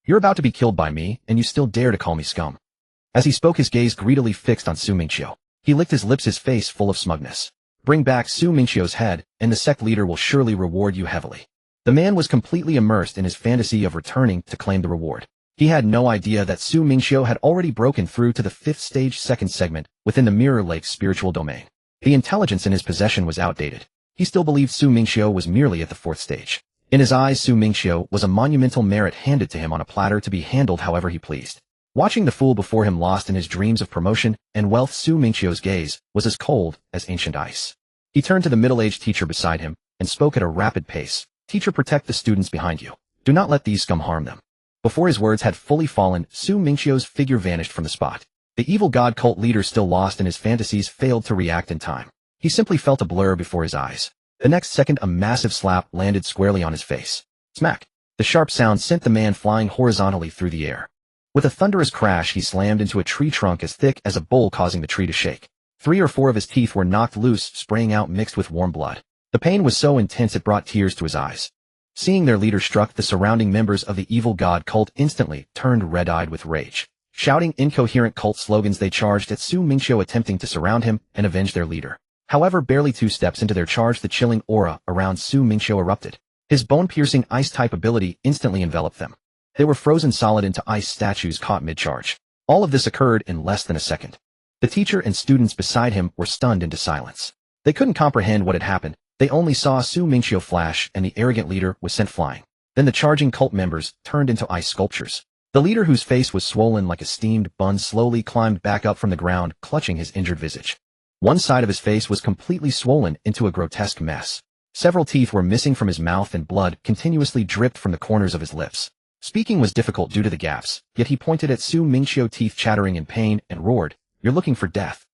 You're about to be killed by me, and you still dare to call me scum." As he spoke, his gaze greedily fixed on Su Mingqiu. He licked his lips, his face full of smugness. "Bring back Su Mingqiu's head, and the sect leader will surely reward you heavily." The man was completely immersed in his fantasy of returning to claim the reward. He had no idea that Su Mingqiu had already broken through to the 5th stage 2nd segment within the Mirror Lake's spiritual domain. The intelligence in his possession was outdated. He still believed Su Mingqiu was merely at the 4th stage. In his eyes, Su Mingqiu was a monumental merit handed to him on a platter to be handled however he pleased. Watching the fool before him lost in his dreams of promotion and wealth, Su Mingqiu's gaze was as cold as ancient ice. He turned to the middle-aged teacher beside him and spoke at a rapid pace. "Teacher, protect the students behind you. Do not let these scum harm them." Before his words had fully fallen, Su Mingqiu's figure vanished from the spot. The evil god cult leader, still lost in his fantasies, failed to react in time. He simply felt a blur before his eyes. The next second, a massive slap landed squarely on his face. Smack! The sharp sound sent the man flying horizontally through the air. With a thunderous crash, he slammed into a tree trunk as thick as a bowl, causing the tree to shake. 3 or 4 of his teeth were knocked loose, spraying out mixed with warm blood. The pain was so intense it brought tears to his eyes. Seeing their leader struck, the surrounding members of the evil god cult instantly turned red-eyed with rage. Shouting incoherent cult slogans, they charged at Su Mingqiu, attempting to surround him and avenge their leader. However, barely 2 steps into their charge, the chilling aura around Su Mingqiu erupted. His bone-piercing ice-type ability instantly enveloped them. They were frozen solid into ice statues caught mid-charge. All of this occurred in less than a second. The teacher and students beside him were stunned into silence. They couldn't comprehend what had happened. They only saw Su Mingqiu flash, and the arrogant leader was sent flying. Then the charging cult members turned into ice sculptures. The leader, whose face was swollen like a steamed bun, slowly climbed back up from the ground, clutching his injured visage. One side of his face was completely swollen into a grotesque mess. Several teeth were missing from his mouth, and blood continuously dripped from the corners of his lips. Speaking was difficult due to the gaps, yet he pointed at Su Mingqiu, teeth chattering in pain, and roared, "You're looking for death."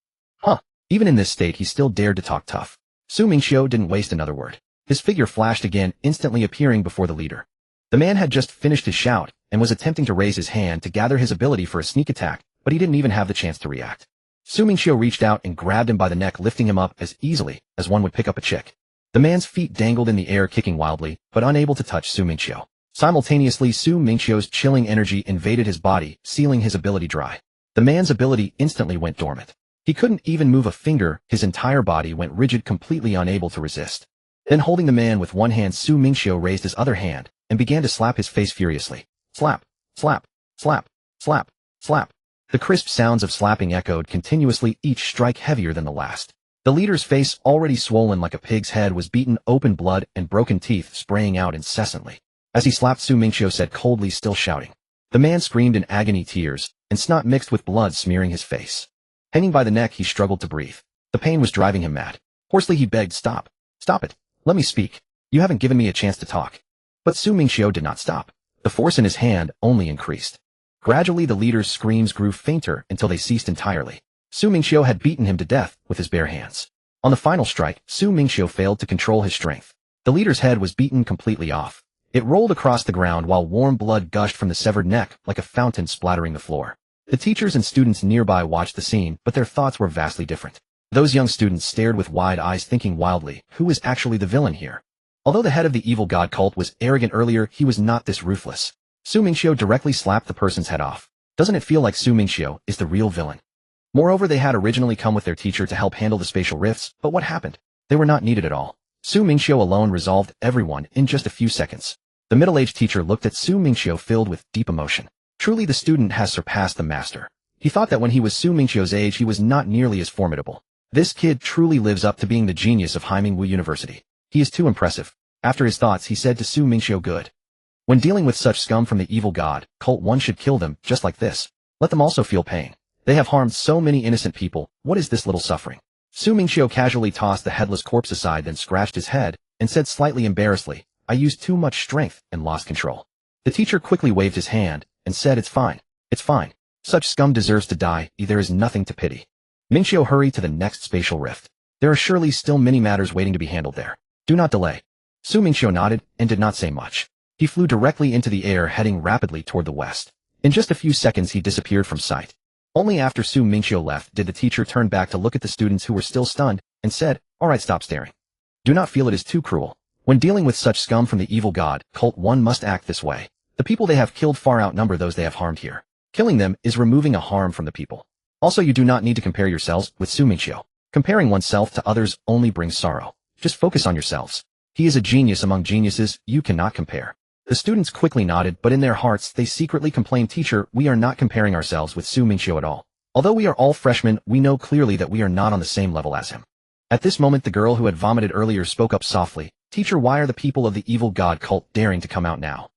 Huh. Even in this state, he still dared to talk tough. Su Mingqiu didn't waste another word. His figure flashed again, instantly appearing before the leader. The man had just finished his shout and was attempting to raise his hand to gather his ability for a sneak attack, but he didn't even have the chance to react. Su Mingqiu reached out and grabbed him by the neck, lifting him up as easily as one would pick up a chick. The man's feet dangled in the air, kicking wildly, but unable to touch Su Mingqiu. Simultaneously, Su Mingqiu's chilling energy invaded his body, sealing his ability dry. The man's ability instantly went dormant. He couldn't even move a finger, his entire body went rigid, completely unable to resist. Then, holding the man with one hand, Su Mingqiu raised his other hand and began to slap his face furiously. Slap, slap, slap, slap, slap. The crisp sounds of slapping echoed continuously, each strike heavier than the last. The leader's face, already swollen like a pig's head, was beaten open, blood and broken teeth spraying out incessantly. As he slapped, Su Mingqiu said coldly, still shouting. The man screamed in agony, tears and snot mixed with blood smearing his face. Hanging by the neck, he struggled to breathe. The pain was driving him mad. Hoarsely he begged, stop. Stop it. Let me speak. You haven't given me a chance to talk. But Su Mingqiu did not stop. The force in his hand only increased. Gradually the leader's screams grew fainter until they ceased entirely. Su Mingqiu had beaten him to death with his bare hands. On the final strike, Su Mingqiu failed to control his strength. The leader's head was beaten completely off. It rolled across the ground while warm blood gushed from the severed neck like a fountain splattering the floor. The teachers and students nearby watched the scene, but their thoughts were vastly different. Those young students stared with wide eyes, thinking wildly, who is actually the villain here? Although the head of the evil god cult was arrogant earlier, he was not this ruthless. Su Mingqiu directly slapped the person's head off. Doesn't it feel like Su Mingqiu is the real villain? Moreover, they had originally come with their teacher to help handle the spatial rifts, but what happened? They were not needed at all. Su Mingqiu alone resolved everyone in just a few seconds. The middle-aged teacher looked at Su Mingqiu filled with deep emotion. Truly, the student has surpassed the master. He thought that when he was Su Mingqiu's age, he was not nearly as formidable. This kid truly lives up to being the genius of Mingqiu University. He is too impressive. After his thoughts, he said to Su Mingqiu, good. When dealing with such scum from the evil god cult, one should kill them just like this. Let them also feel pain. They have harmed so many innocent people. What is this little suffering? Su Mingqiu casually tossed the headless corpse aside, then scratched his head and said slightly embarrassedly, I used too much strength and lost control. The teacher quickly waved his hand and said, it's fine. It's fine. Such scum deserves to die. There is nothing to pity. Mingqiu, hurry to the next spatial rift. There are surely still many matters waiting to be handled there. Do not delay. Su Mingqiu nodded and did not say much. He flew directly into the air, heading rapidly toward the west. In just a few seconds he disappeared from sight. Only after Su Mingqiu left did the teacher turn back to look at the students who were still stunned and said, all right, stop staring. Do not feel it is too cruel. When dealing with such scum from the evil god cult, one must act this way. The people they have killed far outnumber those they have harmed here. Killing them is removing a harm from the people. Also, you do not need to compare yourselves with Su Mingqiu. Comparing oneself to others only brings sorrow. Just focus on yourselves. He is a genius among geniuses. You cannot compare. The students quickly nodded, but in their hearts they secretly complained, teacher, we are not comparing ourselves with Su Mingqiu at all. Although we are all freshmen, we know clearly that we are not on the same level as him. At this moment the girl who had vomited earlier spoke up softly, teacher, why are the people of the evil god cult daring to come out now?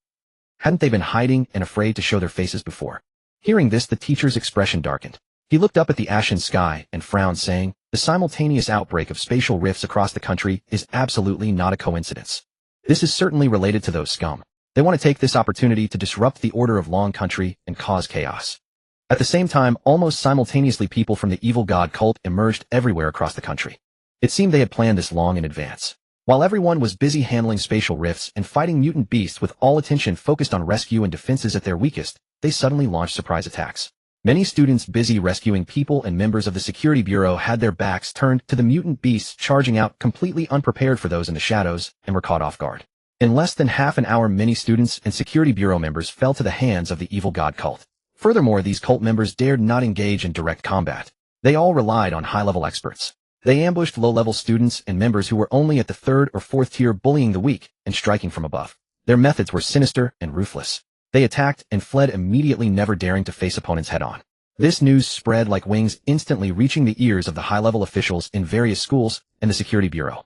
Hadn't they been hiding and afraid to show their faces before? Hearing this, the teacher's expression darkened. He looked up at the ashen sky and frowned, saying, the simultaneous outbreak of spatial rifts across the country is absolutely not a coincidence. This is certainly related to those scum. They want to take this opportunity to disrupt the order of Long Country and cause chaos. At the same time, almost simultaneously, people from the evil god cult emerged everywhere across the country. It seemed they had planned this long in advance. While everyone was busy handling spatial rifts and fighting mutant beasts with all attention focused on rescue and defenses at their weakest, they suddenly launched surprise attacks. Many students busy rescuing people and members of the security bureau had their backs turned to the mutant beasts charging out, completely unprepared for those in the shadows, and were caught off guard. In less than half an hour, many students and security bureau members fell to the hands of the evil god cult. Furthermore, these cult members dared not engage in direct combat. They all relied on high-level experts. They ambushed low-level students and members who were only at the third or fourth tier, bullying the weak and striking from above. Their methods were sinister and ruthless. They attacked and fled immediately, never daring to face opponents head-on. This news spread like wings, instantly reaching the ears of the high-level officials in various schools and the security bureau.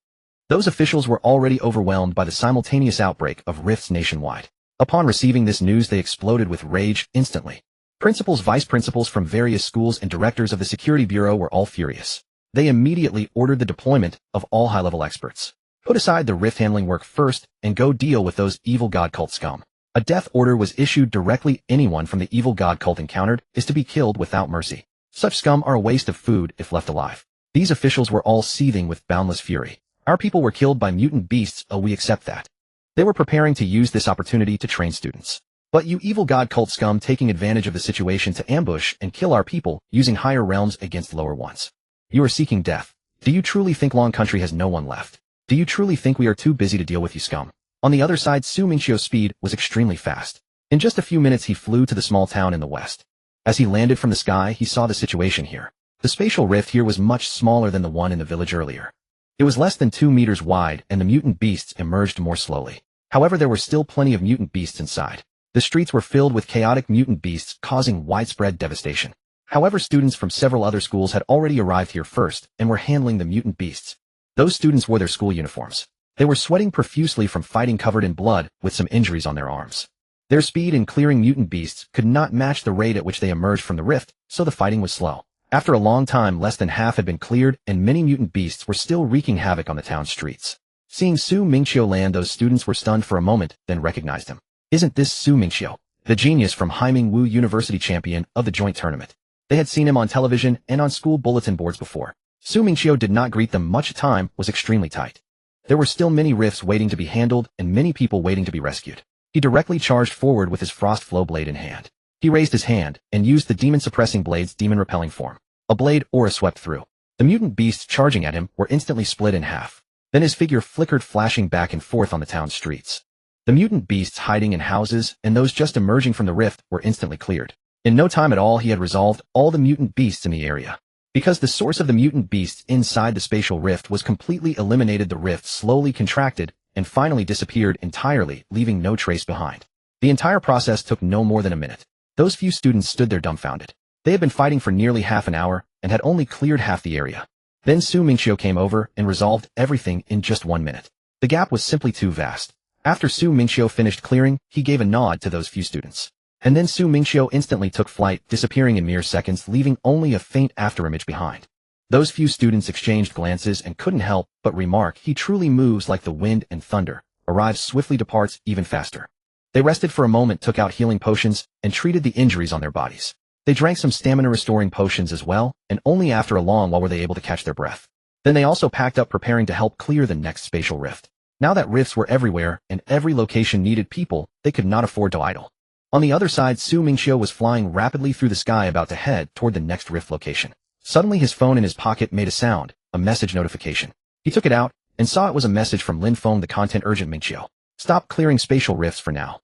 Those officials were already overwhelmed by the simultaneous outbreak of rifts nationwide. Upon receiving this news, they exploded with rage instantly. Principals, vice principals from various schools and directors of the security bureau were all furious. They immediately ordered the deployment of all high-level experts. Put aside the rift handling work first and go deal with those evil god cult scum. A death order was issued directly. Anyone from the evil god cult encountered is to be killed without mercy. Such scum are a waste of food if left alive. These officials were all seething with boundless fury. Our people were killed by mutant beasts. Oh, we accept that. They were preparing to use this opportunity to train students. But you evil god cult scum taking advantage of the situation to ambush and kill our people, using higher realms against lower ones. You are seeking death. Do you truly think Long Country has no one left? Do you truly think we are too busy to deal with you, scum? On the other side, Mingqiu's speed was extremely fast. In just a few minutes he flew to the small town in the west. As he landed from the sky, he saw the situation here. The spatial rift here was much smaller than the one in the village earlier. It was less than 2 meters wide, and the mutant beasts emerged more slowly. However, there were still plenty of mutant beasts inside. The streets were filled with chaotic mutant beasts, causing widespread devastation. However, students from several other schools had already arrived here first and were handling the mutant beasts. Those students wore their school uniforms. They were sweating profusely from fighting, covered in blood, with some injuries on their arms. Their speed in clearing mutant beasts could not match the rate at which they emerged from the rift, so the fighting was slow. After a long time, less than half had been cleared, and many mutant beasts were still wreaking havoc on the town streets. Seeing Mingqiu land, those students were stunned for a moment, then recognized him. Isn't this Mingqiu, the genius from Mingqiu University, champion of the joint tournament? They had seen him on television and on school bulletin boards before. Mingqiu did not greet them much. Time was extremely tight. There were still many rifts waiting to be handled and many people waiting to be rescued. He directly charged forward with his frost flow blade in hand. He raised his hand and used the demon-suppressing blade's demon-repelling form. A blade aura swept through. The mutant beasts charging at him were instantly split in half. Then his figure flickered, flashing back and forth on the town streets. The mutant beasts hiding in houses and those just emerging from the rift were instantly cleared. In no time at all, he had resolved all the mutant beasts in the area. Because the source of the mutant beasts inside the spatial rift was completely eliminated, the rift slowly contracted and finally disappeared entirely, leaving no trace behind. The entire process took no more than a minute. Those few students stood there dumbfounded. They had been fighting for nearly half an hour and had only cleared half the area. Then Mingqiu came over and resolved everything in just 1 minute. The gap was simply too vast. After Mingqiu finished clearing, he gave a nod to those few students. And then Mingqiu instantly took flight, disappearing in mere seconds, leaving only a faint afterimage behind. Those few students exchanged glances and couldn't help but remark, he truly moves like the wind and thunder, arrives swiftly, departs even faster. They rested for a moment, took out healing potions, and treated the injuries on their bodies. They drank some stamina-restoring potions as well, and only after a long while were they able to catch their breath. Then they also packed up, preparing to help clear the next spatial rift. Now that rifts were everywhere, and every location needed people, they could not afford to idle. On the other side, Mingqiu was flying rapidly through the sky, about to head toward the next rift location. Suddenly his phone in his pocket made a sound, a message notification. He took it out, and saw it was a message from Lin Feng, the content urgent. Mingqiu, stop clearing spatial rifts for now.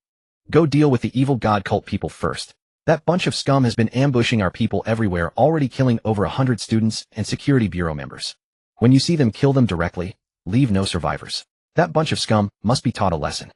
Go deal with the evil god cult people first. That bunch of scum has been ambushing our people everywhere, already killing over 100 students and security bureau members. When you see them, kill them directly, leave no survivors. That bunch of scum must be taught a lesson.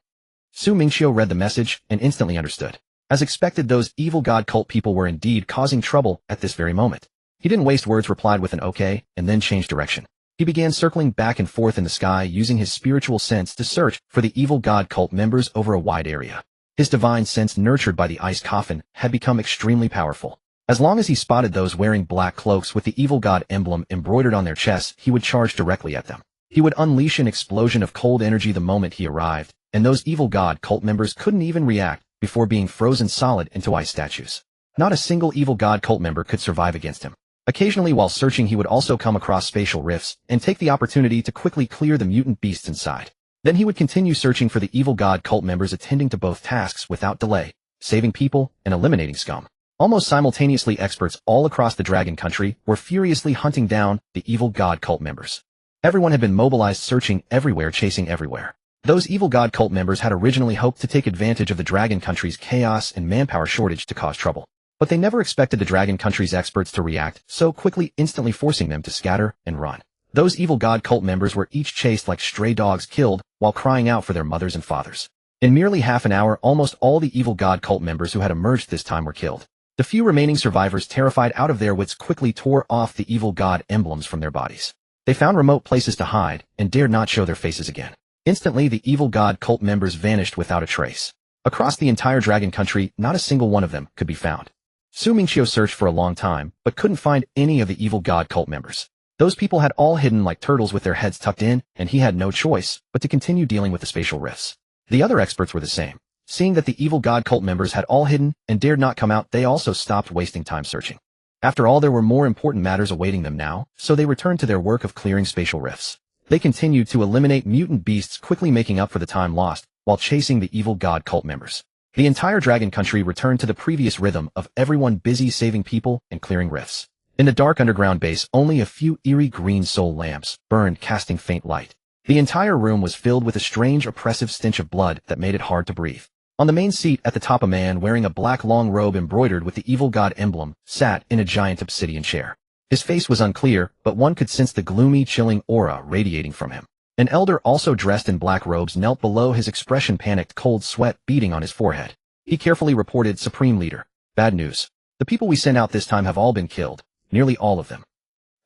Mingqiu read the message and instantly understood. As expected, those evil god cult people were indeed causing trouble at this very moment. He didn't waste words, replied with an okay, and then changed direction. He began circling back and forth in the sky, using his spiritual sense to search for the evil god cult members over a wide area. His divine sense, nurtured by the ice coffin, had become extremely powerful. As long as he spotted those wearing black cloaks with the evil god emblem embroidered on their chests, he would charge directly at them. He would unleash an explosion of cold energy the moment he arrived, and those evil god cult members couldn't even react before being frozen solid into ice statues. Not a single evil god cult member could survive against him. Occasionally, while searching, he would also come across spatial rifts and take the opportunity to quickly clear the mutant beasts inside. Then he would continue searching for the evil god cult members, attending to both tasks without delay, saving people and eliminating scum. Almost simultaneously, experts all across the Dragon Country were furiously hunting down the evil god cult members. Everyone had been mobilized, searching everywhere, chasing everywhere. Those evil god cult members had originally hoped to take advantage of the Dragon Country's chaos and manpower shortage to cause trouble. But they never expected the Dragon Country's experts to react so quickly, instantly forcing them to scatter and run. Those evil god cult members were each chased like stray dogs, killed while crying out for their mothers and fathers. In merely half an hour, almost all the evil god cult members who had emerged this time were killed. The few remaining survivors, terrified out of their wits, quickly tore off the evil god emblems from their bodies. They found remote places to hide and dared not show their faces again. Instantly, the evil god cult members vanished without a trace. Across the entire Dragon Country, not a single one of them could be found. Mingqiu searched for a long time, but couldn't find any of the evil god cult members. Those people had all hidden like turtles with their heads tucked in, and he had no choice but to continue dealing with the spatial rifts. The other experts were the same. Seeing that the evil god cult members had all hidden and dared not come out, they also stopped wasting time searching. After all, there were more important matters awaiting them now, so they returned to their work of clearing spatial rifts. They continued to eliminate mutant beasts, quickly making up for the time lost while chasing the evil god cult members. The entire Dragon Country returned to the previous rhythm of everyone busy saving people and clearing rifts. In the dark underground base, only a few eerie green soul lamps burned, casting faint light. The entire room was filled with a strange oppressive stench of blood that made it hard to breathe. On the main seat at the top, a man wearing a black long robe embroidered with the evil god emblem sat in a giant obsidian chair. His face was unclear, but one could sense the gloomy, chilling aura radiating from him. An elder also dressed in black robes knelt below, his expression panicked, cold sweat beading on his forehead. He carefully reported, "Supreme Leader, bad news. The people we sent out this time have all been killed, nearly all of them.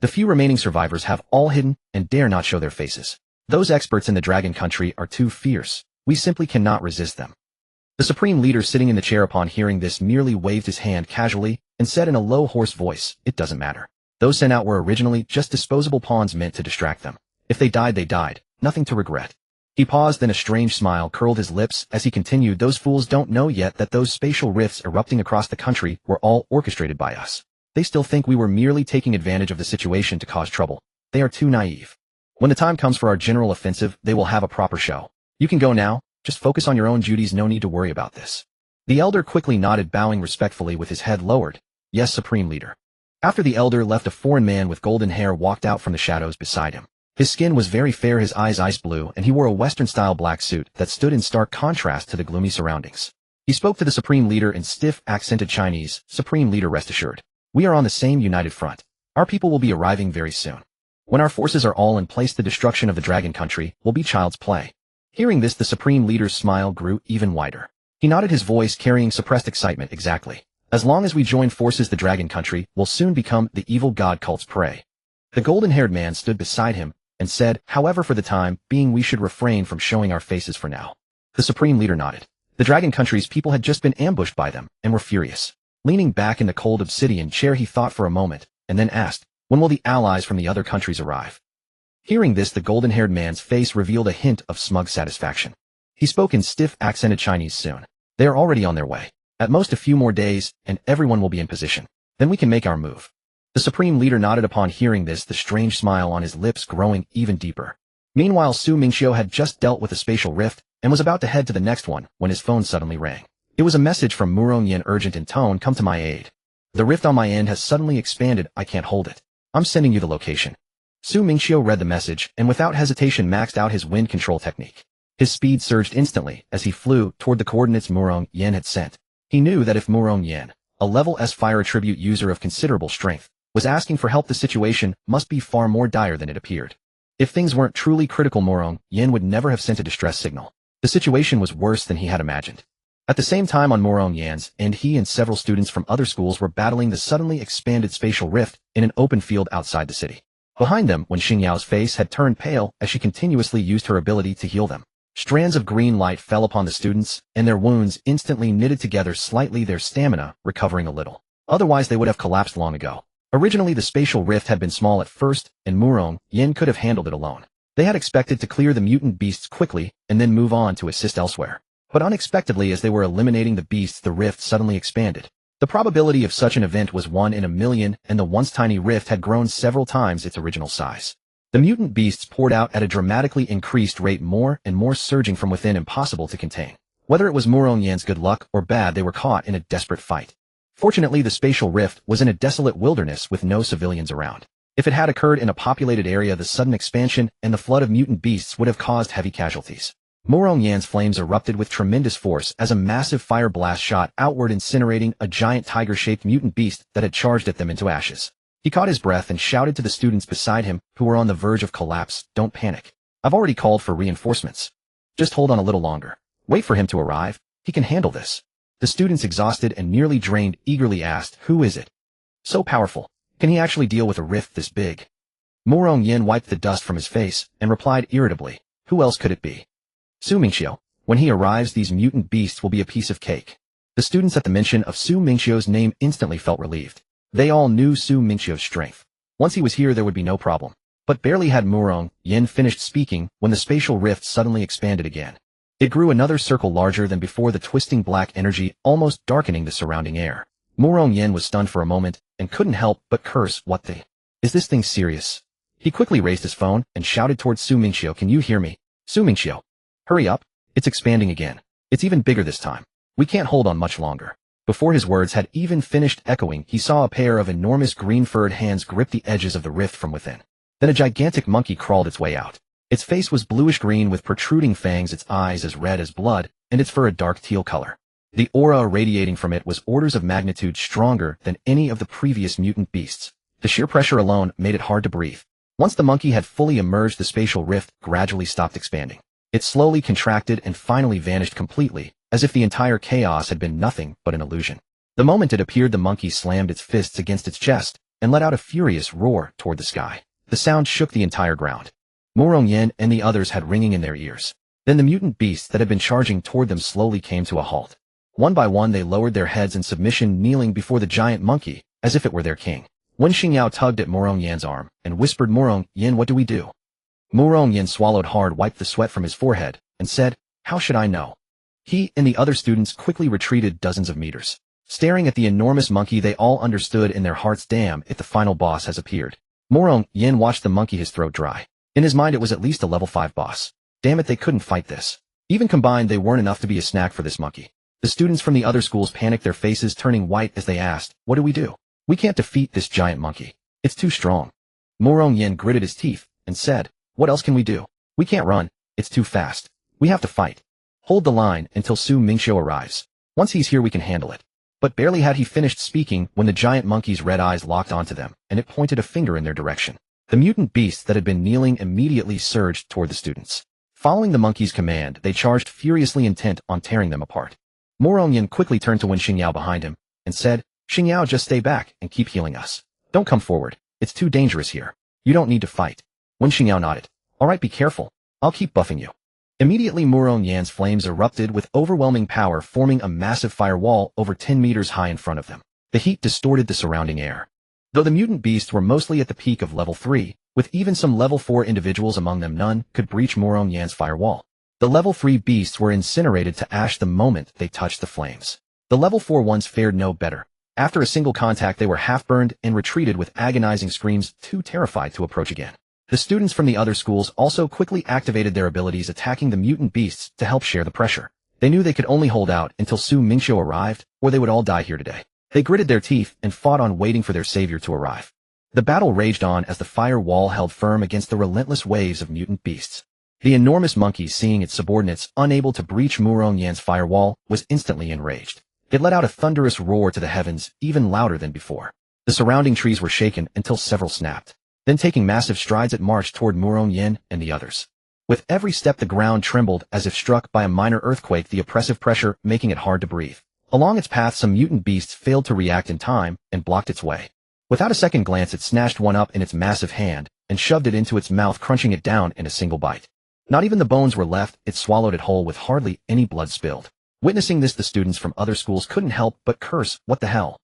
The few remaining survivors have all hidden and dare not show their faces. Those experts in the Dragon Country are too fierce. We simply cannot resist them." The Supreme Leader sitting in the chair upon hearing this merely waved his hand casually and said in a low, hoarse voice, "It doesn't matter. Those sent out were originally just disposable pawns meant to distract them. If they died, they died. Nothing to regret." He paused, then a strange smile curled his lips as he continued, "Those fools don't know yet that those spatial rifts erupting across the country were all orchestrated by us. They still think we were merely taking advantage of the situation to cause trouble. They are too naive. When the time comes for our general offensive, they will have a proper show. You can go now. Just focus on your own duties, no need to worry about this." The elder quickly nodded, bowing respectfully with his head lowered. "Yes, Supreme Leader." After the elder left, a foreign man with golden hair walked out from the shadows beside him. His skin was very fair, his eyes ice blue, and he wore a Western-style black suit that stood in stark contrast to the gloomy surroundings. He spoke to the Supreme Leader in stiff, accented Chinese. "Supreme Leader, rest assured. We are on the same united front. Our people will be arriving very soon. When our forces are all in place, the destruction of the Dragon Country will be child's play." Hearing this, the Supreme Leader's smile grew even wider. He nodded, his voice carrying suppressed excitement. "Exactly. As long as we join forces, the Dragon Country will soon become the evil god cult's prey." The golden-haired man stood beside him and said, "However, for the time being, we should refrain from showing our faces for now." The Supreme Leader nodded. The Dragon Country's people had just been ambushed by them and were furious. Leaning back in the cold obsidian chair, he thought for a moment and then asked, "When will the allies from the other countries arrive?" Hearing this, the golden-haired man's face revealed a hint of smug satisfaction. He spoke in stiff, accented Chinese. "Soon. They are already on their way. At most a few more days, and everyone will be in position. Then we can make our move." The Supreme Leader nodded upon hearing this, the strange smile on his lips growing even deeper. Meanwhile, Mingqiu had just dealt with a spatial rift and was about to head to the next one when his phone suddenly rang. It was a message from Murong, urgent in tone. "Come to my aid. The rift on my end has suddenly expanded. I can't hold it. I'm sending you the location." Mingqiu read the message and without hesitation maxed out his wind control technique. His speed surged instantly as he flew toward the coordinates Murong had sent. He knew that if Murong, a level S fire attribute user of considerable strength, was asking for help, the situation must be far more dire than it appeared. If things weren't truly critical, Murong would never have sent a distress signal. The situation was worse than he had imagined. At the same time, on Murong's end, he and several students from other schools were battling the suddenly expanded spatial rift in an open field outside the city. Behind them, when Xingyao's face had turned pale as she continuously used her ability to heal them, strands of green light fell upon the students, and their wounds instantly knitted together slightly, their stamina recovering a little. Otherwise, they would have collapsed long ago. Originally, the spatial rift had been small at first, and Murong could have handled it alone. They had expected to clear the mutant beasts quickly and then move on to assist elsewhere. But unexpectedly, as they were eliminating the beasts, the rift suddenly expanded. The probability of such an event was 1 in a million, and the once tiny rift had grown several times its original size. The mutant beasts poured out at a dramatically increased rate, more and more surging from within, impossible to contain. Whether it was Murong's good luck or bad, they were caught in a desperate fight. Fortunately, the spatial rift was in a desolate wilderness with no civilians around. If it had occurred in a populated area, the sudden expansion and the flood of mutant beasts would have caused heavy casualties. Murong's flames erupted with tremendous force as a massive fire blast shot outward, incinerating a giant tiger-shaped mutant beast that had charged at them into ashes. He caught his breath and shouted to the students beside him, who were on the verge of collapse, "Don't panic. I've already called for reinforcements. Just hold on a little longer. Wait for him to arrive. He can handle this." The students, exhausted and nearly drained, eagerly asked, "Who is it? So powerful. Can he actually deal with a rift this big?" Murong wiped the dust from his face and replied irritably, "Who else could it be? Mingqiu. When he arrives, these mutant beasts will be a piece of cake." The students at the mention of Mingqiu's name instantly felt relieved. They all knew Mingqiu's strength. Once he was here, there would be no problem. But barely had Murong finished speaking when the spatial rift suddenly expanded again. It grew another circle larger than before, the twisting black energy almost darkening the surrounding air. Murong was stunned for a moment and couldn't help but curse, "What the? Is this thing serious?" He quickly raised his phone and shouted towards Mingqiu, "Can you hear me? Mingqiu, hurry up. It's expanding again. It's even bigger this time. We can't hold on much longer." Before his words had even finished echoing, he saw a pair of enormous green-furred hands grip the edges of the rift from within. Then a gigantic monkey crawled its way out. Its face was bluish-green with protruding fangs, its eyes as red as blood, and its fur a dark teal color. The aura radiating from it was orders of magnitude stronger than any of the previous mutant beasts. The sheer pressure alone made it hard to breathe. Once the monkey had fully emerged, the spatial rift gradually stopped expanding. It slowly contracted and finally vanished completely, as if the entire chaos had been nothing but an illusion. The moment it appeared, the monkey slammed its fists against its chest and let out a furious roar toward the sky. The sound shook the entire ground. Murong Yen and the others had ringing in their ears. Then the mutant beasts that had been charging toward them slowly came to a halt. One by one they lowered their heads in submission, kneeling before the giant monkey, as if it were their king. Wen Xingyao tugged at Murong Yan's arm and whispered, "Murong Yen, what do we do?" Murong Yen swallowed hard, wiped the sweat from his forehead, and said, "How should I know?" He and the other students quickly retreated dozens of meters. Staring at the enormous monkey, they all understood in their hearts, damn if the final boss has appeared. Murong Yen watched the monkey, his throat dry. In his mind, it was at least a level 5 boss. Damn it, they couldn't fight this. Even combined, they weren't enough to be a snack for this monkey. The students from the other schools panicked, their faces turning white as they asked, "What do we do? We can't defeat this giant monkey. It's too strong." Murong Yen gritted his teeth and said, "What else can we do? We can't run. It's too fast. We have to fight. Hold the line until Su Mingqiu arrives. Once he's here, we can handle it." But barely had he finished speaking when the giant monkey's red eyes locked onto them, and it pointed a finger in their direction. The mutant beasts that had been kneeling immediately surged toward the students. Following the monkey's command, they charged furiously, intent on tearing them apart. Murong Yen quickly turned to Wen Xingyao behind him and said, "Xingyao, just stay back and keep healing us. Don't come forward. It's too dangerous here. You don't need to fight." Wen Xingyao nodded. "All right, be careful. I'll keep buffing you." Immediately, Murong Yan's flames erupted with overwhelming power, forming a massive firewall over 10 meters high in front of them. The heat distorted the surrounding air. Though the mutant beasts were mostly at the peak of level 3, with even some level 4 individuals among them, none could breach Murong Yan's firewall. The level 3 beasts were incinerated to ash the moment they touched the flames. The level 4 ones fared no better. After a single contact, they were half-burned and retreated with agonizing screams, too terrified to approach again. The students from the other schools also quickly activated their abilities, attacking the mutant beasts to help share the pressure. They knew they could only hold out until Su Mingqiu arrived, or they would all die here today. They gritted their teeth and fought on, waiting for their savior to arrive. The battle raged on as the fire wall held firm against the relentless waves of mutant beasts. The enormous monkey, seeing its subordinates unable to breach Murong Yan's firewall, was instantly enraged. It let out a thunderous roar to the heavens, even louder than before. The surrounding trees were shaken until several snapped. Then, taking massive strides, it marched toward Murong Yen and the others. With every step, the ground trembled as if struck by a minor earthquake, the oppressive pressure making it hard to breathe. Along its path, some mutant beasts failed to react in time and blocked its way. Without a second glance, it snatched one up in its massive hand and shoved it into its mouth, crunching it down in a single bite. Not even the bones were left, it swallowed it whole with hardly any blood spilled. Witnessing this, the students from other schools couldn't help but curse, "What the hell?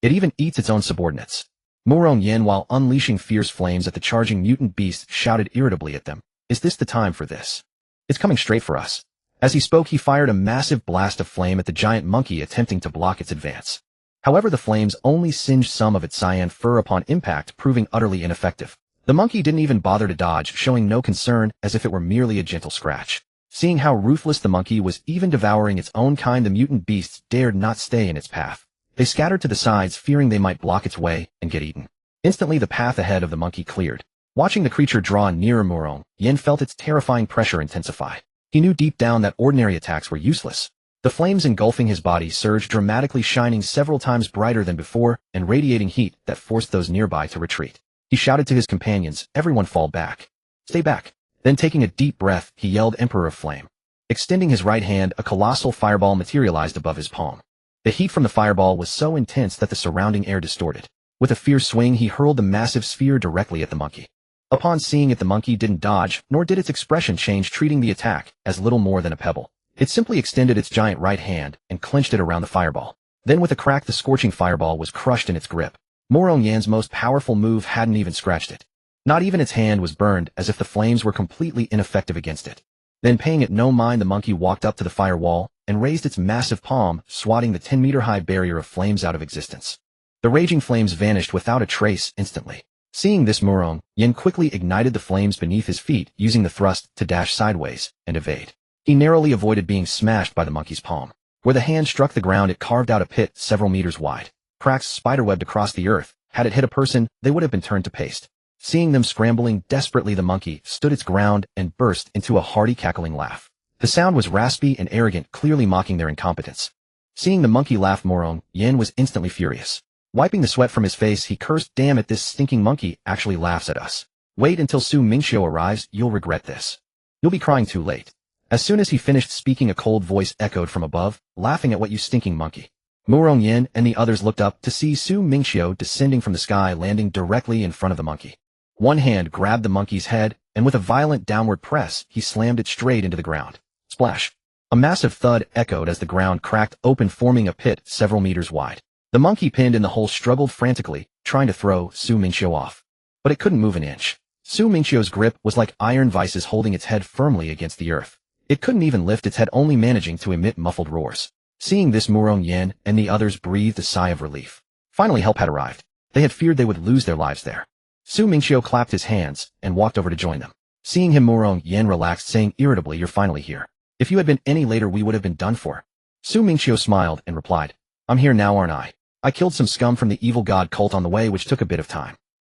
It even eats its own subordinates." Murong Yen, while unleashing fierce flames at the charging mutant beasts, shouted irritably at them, "Is this the time for this? It's coming straight for us." As he spoke, he fired a massive blast of flame at the giant monkey, attempting to block its advance. However, the flames only singed some of its cyan fur upon impact, proving utterly ineffective. The monkey didn't even bother to dodge, showing no concern, as if it were merely a gentle scratch. Seeing how ruthless the monkey was, even devouring its own kind, the mutant beasts dared not stay in its path. They scattered to the sides, fearing they might block its way and get eaten. Instantly, the path ahead of the monkey cleared. Watching the creature draw nearer, Murong Yen felt its terrifying pressure intensify. He knew deep down that ordinary attacks were useless. The flames engulfing his body surged dramatically, shining several times brighter than before and radiating heat that forced those nearby to retreat. He shouted to his companions, "Everyone fall back. Stay back." Then, taking a deep breath, he yelled, "Emperor of Flame." Extending his right hand, a colossal fireball materialized above his palm. The heat from the fireball was so intense that the surrounding air distorted. With a fierce swing, he hurled the massive sphere directly at the monkey. Upon seeing it, the monkey didn't dodge, nor did its expression change, treating the attack as little more than a pebble. It simply extended its giant right hand and clenched it around the fireball. Then, with a crack, the scorching fireball was crushed in its grip. Murong Yan's most powerful move hadn't even scratched it. Not even its hand was burned, as if the flames were completely ineffective against it. Then, paying it no mind, the monkey walked up to the firewall and raised its massive palm, swatting the 10-meter-high barrier of flames out of existence. The raging flames vanished without a trace instantly. Seeing this, Murong Yen quickly ignited the flames beneath his feet, using the thrust to dash sideways and evade. He narrowly avoided being smashed by the monkey's palm. Where the hand struck the ground, it carved out a pit several meters wide. Cracks spiderwebbed across the earth. Had it hit a person, they would have been turned to paste. Seeing them scrambling desperately, the monkey stood its ground and burst into a hearty cackling laugh. The sound was raspy and arrogant, clearly mocking their incompetence. Seeing the monkey laugh, Murong Yin was instantly furious. Wiping the sweat from his face, he cursed, "Damn it, this stinking monkey actually laughs at us. Wait until Su Mingqiu arrives, you'll regret this. You'll be crying too late." As soon as he finished speaking, a cold voice echoed from above, "Laughing at what, you stinking monkey?" Murong Yin and the others looked up to see Su Mingqiu descending from the sky, landing directly in front of the monkey. One hand grabbed the monkey's head, and with a violent downward press, he slammed it straight into the ground. Splash! A massive thud echoed as the ground cracked open, forming a pit several meters wide. The monkey pinned in the hole struggled frantically, trying to throw Su Mingqiu off. But it couldn't move an inch. Su Mingqiu's grip was like iron vices holding its head firmly against the earth. It couldn't even lift its head, only managing to emit muffled roars. Seeing this, Murong Yin and the others breathed a sigh of relief. Finally help had arrived. They had feared they would lose their lives there. Su Mingqiu clapped his hands and walked over to join them. Seeing him, Murong Yin relaxed, saying irritably, "You're finally here. If you had been any later, we would have been done for." Su Mingqiu smiled and replied, "I'm here now, aren't I? I killed some scum from the evil god cult on the way, which took a bit of time."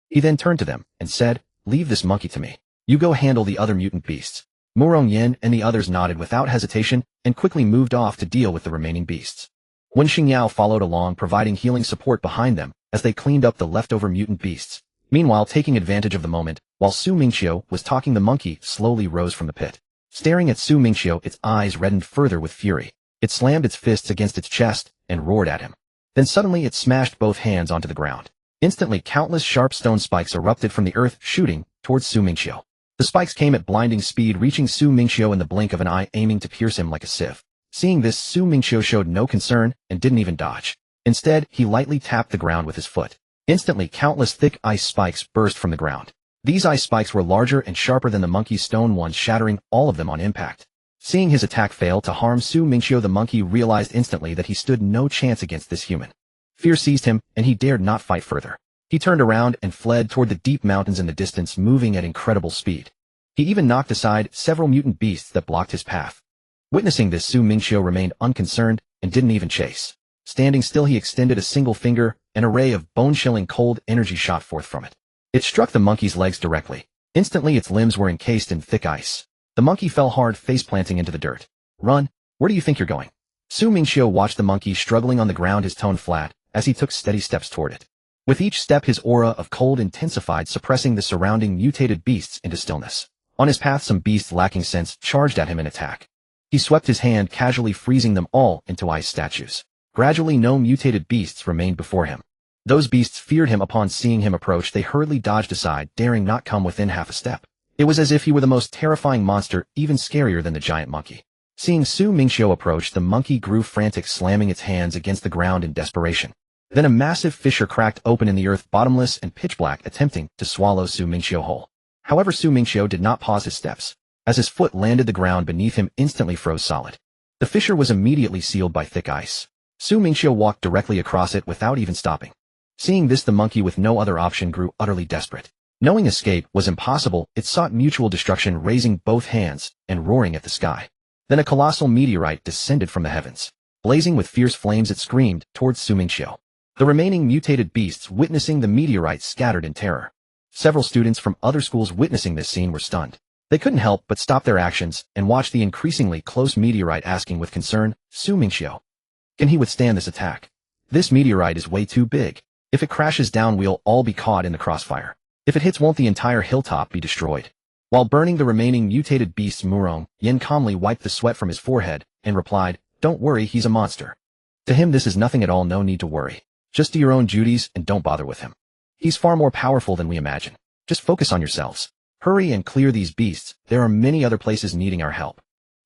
He then turned to them and said, "Leave this monkey to me. You go handle the other mutant beasts." Murong Yin and the others nodded without hesitation and quickly moved off to deal with the remaining beasts. Wen Xingyao followed along, providing healing support behind them as they cleaned up the leftover mutant beasts. Meanwhile, taking advantage of the moment, while Su Mingqiu was talking, the monkey slowly rose from the pit. Staring at Su Mingqiu, its eyes reddened further with fury. It slammed its fists against its chest and roared at him. Then suddenly it smashed both hands onto the ground. Instantly, countless sharp stone spikes erupted from the earth, shooting towards Su Mingqiu. The spikes came at blinding speed, reaching Su Mingqiu in the blink of an eye, aiming to pierce him like a sieve. Seeing this, Su Mingqiu showed no concern and didn't even dodge. Instead, he lightly tapped the ground with his foot. Instantly, countless thick ice spikes burst from the ground. These ice spikes were larger and sharper than the monkey's stone ones, shattering all of them on impact. Seeing his attack fail to harm Su Mingqiu, the monkey realized instantly that he stood no chance against this human. Fear seized him, and he dared not fight further. He turned around and fled toward the deep mountains in the distance, moving at incredible speed. He even knocked aside several mutant beasts that blocked his path. Witnessing this, Su Mingqiu remained unconcerned and didn't even chase. Standing still, he extended a single finger, an array of bone-chilling cold energy shot forth from it. It struck the monkey's legs directly. Instantly, its limbs were encased in thick ice. The monkey fell hard, face-planting into the dirt. "Run! Where do you think you're going?" Su Mingqiu watched the monkey struggling on the ground, his tone flat, as he took steady steps toward it. With each step, his aura of cold intensified, suppressing the surrounding mutated beasts into stillness. On his path, some beasts lacking sense charged at him in attack. He swept his hand, casually freezing them all into ice statues. Gradually, no mutated beasts remained before him. Those beasts feared him. Upon seeing him approach, they hurriedly dodged aside, daring not come within half a step. It was as if he were the most terrifying monster, even scarier than the giant monkey. Seeing Su Mingqiu approach, the monkey grew frantic, slamming its hands against the ground in desperation. Then a massive fissure cracked open in the earth, bottomless and pitch black, attempting to swallow Su Mingqiu whole. However, Su Mingqiu did not pause his steps. As his foot landed, the ground beneath him instantly froze solid. The fissure was immediately sealed by thick ice. Su Mingqiu walked directly across it without even stopping. Seeing this, the monkey, with no other option, grew utterly desperate. Knowing escape was impossible, it sought mutual destruction, raising both hands and roaring at the sky. Then a colossal meteorite descended from the heavens. Blazing with fierce flames, it screamed towards Su Mingqiu. The remaining mutated beasts, witnessing the meteorite, scattered in terror. Several students from other schools witnessing this scene were stunned. They couldn't help but stop their actions and watch the increasingly close meteorite, asking with concern, "Su Mingqiu, can he withstand this attack? This meteorite is way too big. If it crashes down, we'll all be caught in the crossfire. If it hits, won't the entire hilltop be destroyed?" While burning the remaining mutated beasts, Murong Yin calmly wiped the sweat from his forehead and replied, "Don't worry, he's a monster. To him this is nothing at all, no need to worry. Just do your own duties and don't bother with him. He's far more powerful than we imagine. Just focus on yourselves. Hurry and clear these beasts, there are many other places needing our help."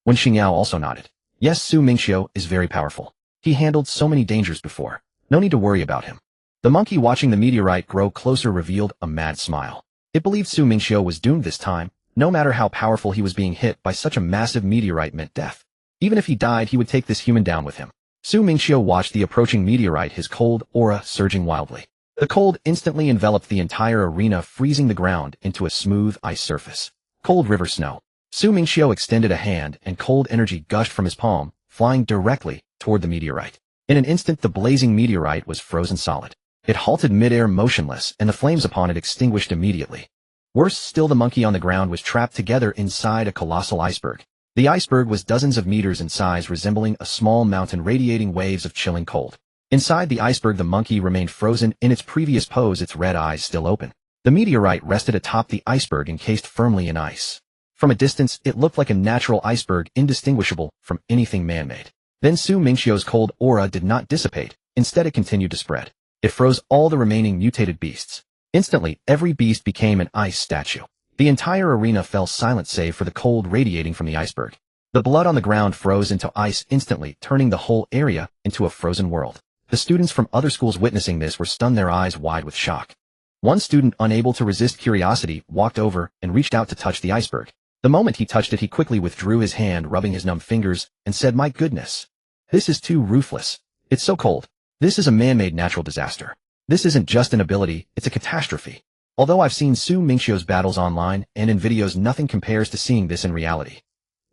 Wen Xingyao also nodded. Yes, Su Mingqiu is very powerful. He handled so many dangers before. No need to worry about him. The monkey, watching the meteorite grow closer, revealed a mad smile. It believed Su Mingqiu was doomed this time. No matter how powerful he was, being hit by such a massive meteorite meant death. Even if he died, he would take this human down with him. Su Mingqiu watched the approaching meteorite, his cold aura surging wildly. The cold instantly enveloped the entire arena, freezing the ground into a smooth ice surface. Cold river snow. Su Mingqiu extended a hand, and cold energy gushed from his palm, flying directly toward the meteorite. In an instant, the blazing meteorite was frozen solid. It halted midair motionless, and the flames upon it extinguished immediately. Worse still, the monkey on the ground was trapped together inside a colossal iceberg. The iceberg was dozens of meters in size, resembling a small mountain radiating waves of chilling cold. Inside the iceberg, the monkey remained frozen in its previous pose, its red eyes still open. The meteorite rested atop the iceberg, encased firmly in ice. From a distance, it looked like a natural iceberg, indistinguishable from anything man-made. Then Su Mingqiu's cold aura did not dissipate. Instead, it continued to spread. It froze all the remaining mutated beasts. Instantly, every beast became an ice statue. The entire arena fell silent save for the cold radiating from the iceberg. The blood on the ground froze into ice instantly, turning the whole area into a frozen world. The students from other schools witnessing this were stunned, their eyes wide with shock. One student, unable to resist curiosity, walked over and reached out to touch the iceberg. The moment he touched it, he quickly withdrew his hand, rubbing his numb fingers, and said, "My goodness. This is too ruthless. It's so cold. This is a man-made natural disaster. This isn't just an ability, it's a catastrophe." Although I've seen Su Mingqiu's battles online and in videos, nothing compares to seeing this in reality.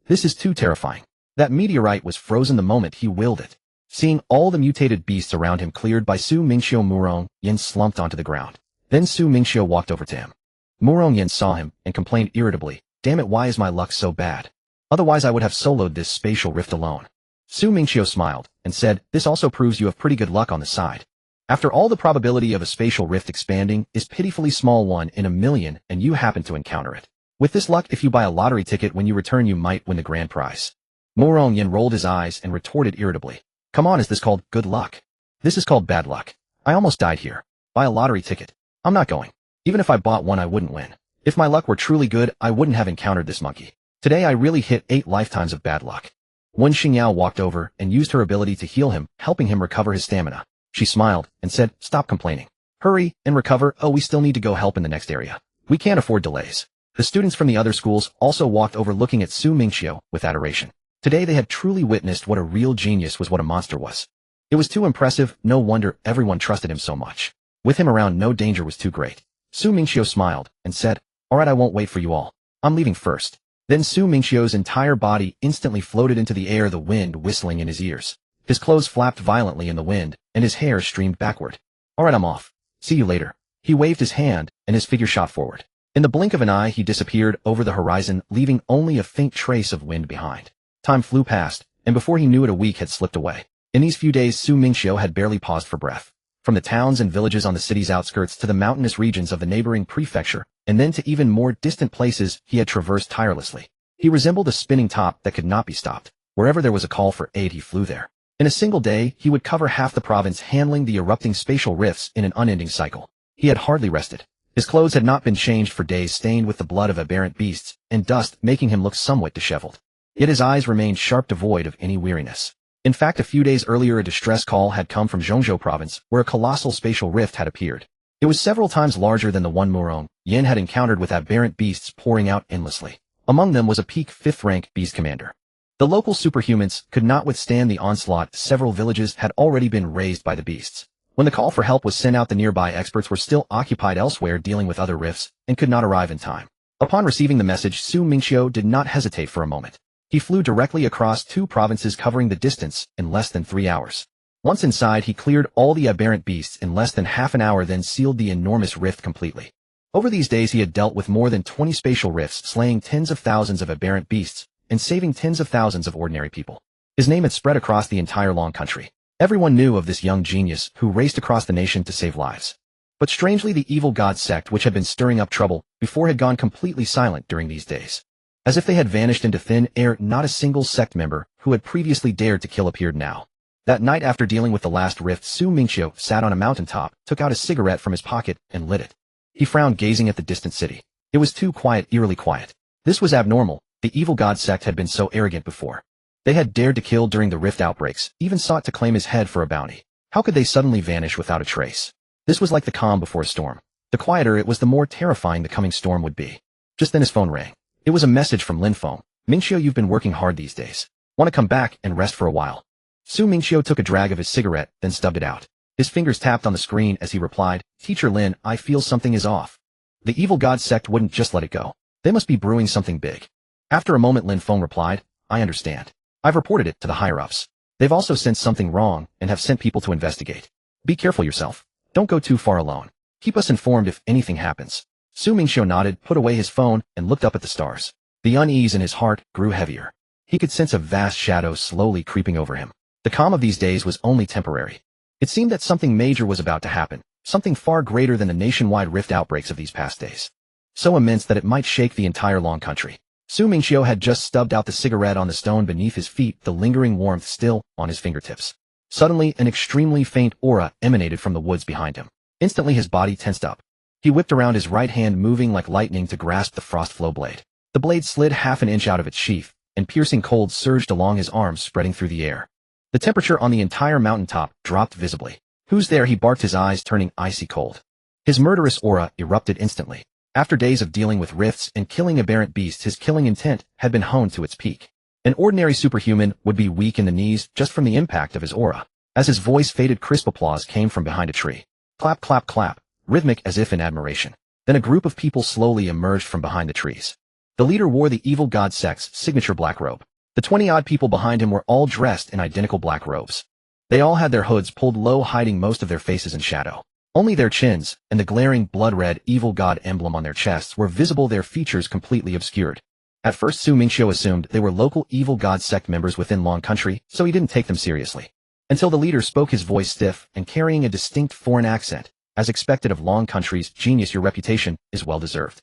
This is too terrifying. That meteorite was frozen the moment he willed it. Seeing all the mutated beasts around him cleared by Su Mingqiu, Murong Yin slumped onto the ground. Then Su Mingqiu walked over to him. Murong Yin saw him and complained irritably, "Damn it, why is my luck so bad? Otherwise I would have soloed this spatial rift alone." Su Mingqiu smiled and said, "This also proves you have pretty good luck on the side. After all, the probability of a spatial rift expanding is pitifully small, 1 in a million, and you happen to encounter it. With this luck, if you buy a lottery ticket when you return, you might win the grand prize." Murong Yin rolled his eyes and retorted irritably, "Come on, is this called good luck? This is called bad luck. I almost died here. Buy a lottery ticket. I'm not going. Even if I bought one, I wouldn't win. If my luck were truly good, I wouldn't have encountered this monkey. Today I really hit 8 lifetimes of bad luck." Wen Xingyao walked over and used her ability to heal him, helping him recover his stamina. She smiled and said, "Stop complaining. Hurry and recover. Oh, we still need to go help in the next area. We can't afford delays." The students from the other schools also walked over, looking at Su Mingqiu with adoration. Today they had truly witnessed what a real genius was, what a monster was. It was too impressive, no wonder everyone trusted him so much. With him around, no danger was too great. Su Mingqiu smiled and said, "Alright, I won't wait for you all. I'm leaving first." Then Su Mingqiu's entire body instantly floated into the air, the wind whistling in his ears. His clothes flapped violently in the wind, and his hair streamed backward. "Alright, I'm off. See you later." He waved his hand, and his figure shot forward. In the blink of an eye, he disappeared over the horizon, leaving only a faint trace of wind behind. Time flew past, and before he knew it, a week had slipped away. In these few days, Su Mingqiu had barely paused for breath. From the towns and villages on the city's outskirts to the mountainous regions of the neighboring prefecture, and then to even more distant places, he had traversed tirelessly. He resembled a spinning top that could not be stopped. Wherever there was a call for aid, he flew there. In a single day, he would cover half the province, handling the erupting spatial rifts in an unending cycle. He had hardly rested. His clothes had not been changed for days, stained with the blood of aberrant beasts and dust, making him look somewhat disheveled. Yet his eyes remained sharp, devoid of any weariness. In fact, a few days earlier, a distress call had come from Zhongzhou province, where a colossal spatial rift had appeared. It was several times larger than the one Murong Yin had encountered, with aberrant beasts pouring out endlessly. Among them was a peak 5th-rank beast commander. The local superhumans could not withstand the onslaught. Several villages had already been razed by the beasts. When the call for help was sent out, the nearby experts were still occupied elsewhere dealing with other rifts and could not arrive in time. Upon receiving the message, Su Mingqiu did not hesitate for a moment. He flew directly across 2 provinces, covering the distance in less than 3 hours. Once inside, he cleared all the aberrant beasts in less than half an hour, then sealed the enormous rift completely. Over these days, he had dealt with more than 20 spatial rifts, slaying tens of thousands of aberrant beasts and saving tens of thousands of ordinary people. His name had spread across the entire long country. Everyone knew of this young genius who raced across the nation to save lives. But strangely, the evil god sect, which had been stirring up trouble before, had gone completely silent during these days. As if they had vanished into thin air, not a single sect member who had previously dared to kill appeared now. That night, after dealing with the last rift, Su Mingqiu sat on a mountaintop, took out a cigarette from his pocket, and lit it. He frowned, gazing at the distant city. It was too quiet, eerily quiet. This was abnormal. The evil god sect had been so arrogant before. They had dared to kill during the rift outbreaks, even sought to claim his head for a bounty. How could they suddenly vanish without a trace? This was like the calm before a storm. The quieter it was, the more terrifying the coming storm would be. Just then his phone rang. It was a message from Lin Feng. "Mingqiu, you've been working hard these days. Want to come back and rest for a while?" Su Mingqiu took a drag of his cigarette, then stubbed it out. His fingers tapped on the screen as he replied, "Teacher Lin, I feel something is off." The evil god sect wouldn't just let it go. They must be brewing something big. After a moment, Lin Feng replied, "I understand. I've reported it to the higher-ups. They've also sensed something wrong and have sent people to investigate. Be careful yourself. Don't go too far alone. Keep us informed if anything happens. Su Mingqiu nodded, put away his phone, and looked up at the stars. The unease in his heart grew heavier. He could sense a vast shadow slowly creeping over him. The calm of these days was only temporary. It seemed that something major was about to happen, something far greater than the nationwide rift outbreaks of these past days. So immense that it might shake the entire long country. Su Mingqiu had just stubbed out the cigarette on the stone beneath his feet, the lingering warmth still on his fingertips. Suddenly, an extremely faint aura emanated from the woods behind him. Instantly his body tensed up. He whipped around, his right hand moving like lightning to grasp the frost flow blade. The blade slid half an inch out of its sheath, and piercing cold surged along his arms, spreading through the air. The temperature on the entire mountaintop dropped visibly. Who's there? He barked, his eyes turning icy cold. His murderous aura erupted instantly. After days of dealing with rifts and killing aberrant beasts, his killing intent had been honed to its peak. An ordinary superhuman would be weak in the knees just from the impact of his aura. As his voice faded, crisp applause came from behind a tree. Clap, clap, clap, rhythmic as if in admiration. Then a group of people slowly emerged from behind the trees. The leader wore the evil god sect's signature black robe. The 20-odd people behind him were all dressed in identical black robes. They all had their hoods pulled low, hiding most of their faces in shadow. Only their chins and the glaring blood-red evil god emblem on their chests were visible, their features completely obscured. At first, Su Mingqiu assumed they were local evil god sect members within Long Country, so he didn't take them seriously. Until the leader spoke, his voice stiff and carrying a distinct foreign accent. As expected of Long Country's genius, your reputation is well-deserved.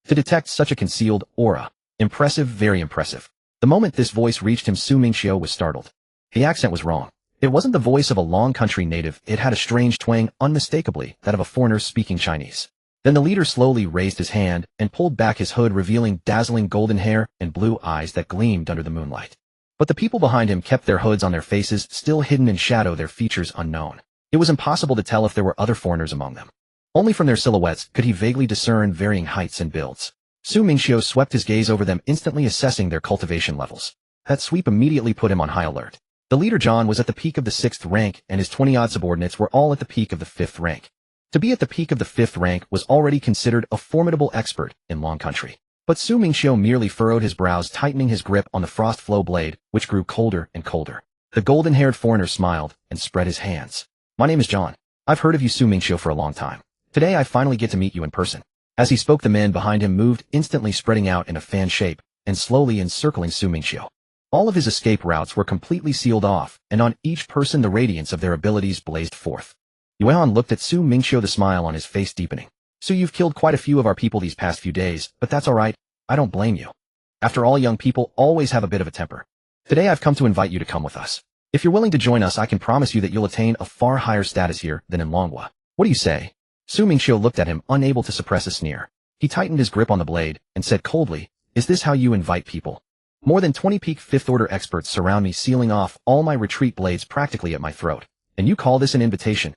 To detect such a concealed aura. Impressive, very impressive. The moment this voice reached him, Su Mingqiu was startled. The accent was wrong. It wasn't the voice of a Long Country native, it had a strange twang, unmistakably that of a foreigner speaking Chinese. Then the leader slowly raised his hand and pulled back his hood, revealing dazzling golden hair and blue eyes that gleamed under the moonlight. But the people behind him kept their hoods on their faces, still hidden in shadow, their features unknown. It was impossible to tell if there were other foreigners among them. Only from their silhouettes could he vaguely discern varying heights and builds. Su Mingqiu swept his gaze over them, instantly assessing their cultivation levels. That sweep immediately put him on high alert. The leader John was at the peak of the 6th rank, and his 20-odd subordinates were all at the peak of the 5th rank. To be at the peak of the 5th rank was already considered a formidable expert in Long Country. But Su Mingqiu merely furrowed his brows, tightening his grip on the frost flow blade, which grew colder and colder. The golden-haired foreigner smiled and spread his hands. My name is John. I've heard of you, Su Mingqiu, for a long time. Today I finally get to meet you in person. As he spoke, the men behind him moved, instantly spreading out in a fan shape, and slowly encircling Su Mingqiu. All of his escape routes were completely sealed off, and on each person the radiance of their abilities blazed forth. Yuan looked at Su Mingqiu, the smile on his face deepening. So you've killed quite a few of our people these past few days, but that's alright. I don't blame you. After all, young people always have a bit of a temper. Today I've come to invite you to come with us. If you're willing to join us, I can promise you that you'll attain a far higher status here than in Longhua. What do you say? Su Mingqiu looked at him, unable to suppress a sneer. He tightened his grip on the blade and said coldly, "Is this how you invite people? More than 20 peak 5th order experts surround me, sealing off all my retreat blades practically at my throat. And you call this an invitation?"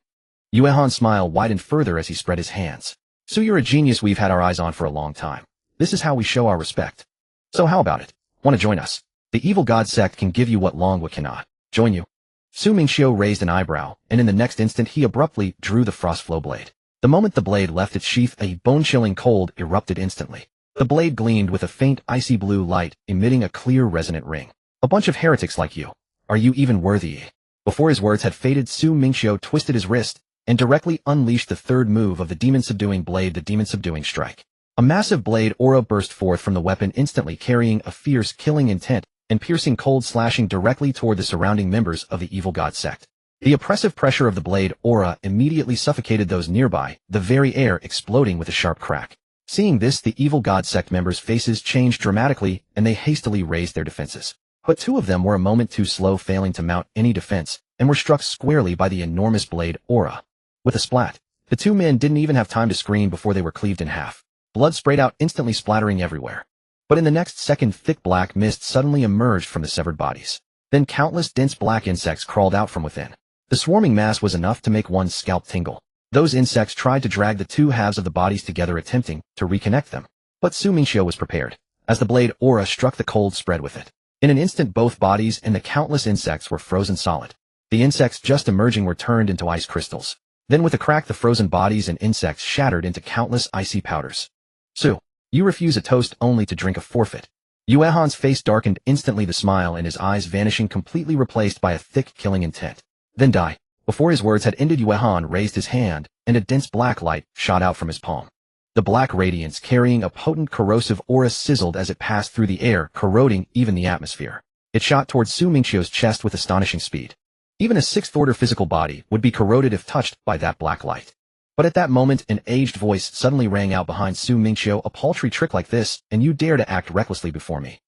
Yuehan's smile widened further as he spread his hands. "So you're a genius we've had our eyes on for a long time. This is how we show our respect. So how about it? Want to join us? The evil god sect can give you what Longhua cannot. Join you?" Su Mingqiu raised an eyebrow, and in the next instant he abruptly drew the frost flow blade. The moment the blade left its sheath, a bone-chilling cold erupted instantly. The blade gleamed with a faint icy blue light, emitting a clear resonant ring. "A bunch of heretics like you. Are you even worthy?" Before his words had faded, Su Mingqiu twisted his wrist and directly unleashed the third move of the demon-subduing blade, the demon-subduing strike. A massive blade aura burst forth from the weapon, instantly carrying a fierce, killing intent and piercing cold, slashing directly toward the surrounding members of the evil god sect. The oppressive pressure of the blade aura immediately suffocated those nearby, the very air exploding with a sharp crack. Seeing this, the evil god sect members' faces changed dramatically, and they hastily raised their defenses. But two of them were a moment too slow, failing to mount any defense, and were struck squarely by the enormous blade aura. With a splat, the two men didn't even have time to scream before they were cleaved in half. Blood sprayed out, instantly splattering everywhere. But in the next second, thick black mist suddenly emerged from the severed bodies. Then countless dense black insects crawled out from within. The swarming mass was enough to make one's scalp tingle. Those insects tried to drag the two halves of the bodies together, attempting to reconnect them. But Su Mingqiu was prepared. As the blade aura struck, the cold spread with it. In an instant, both bodies and the countless insects were frozen solid. The insects just emerging were turned into ice crystals. Then with a crack, the frozen bodies and insects shattered into countless icy powders. "Su, you refuse a toast only to drink a forfeit." Yuehan's face darkened instantly, the smile in his eyes vanishing, completely replaced by a thick, killing intent. "Then die. Before his words had ended, Yuehan raised his hand, and a dense black light shot out from his palm. The black radiance, carrying a potent corrosive aura, sizzled as it passed through the air, corroding even the atmosphere. It shot towards Su Mingqiu's chest with astonishing speed. Even a sixth-order physical body would be corroded if touched by that black light. But at that moment, an aged voice suddenly rang out behind Su Mingqiu. "A paltry trick like this, and you dare to act recklessly before me."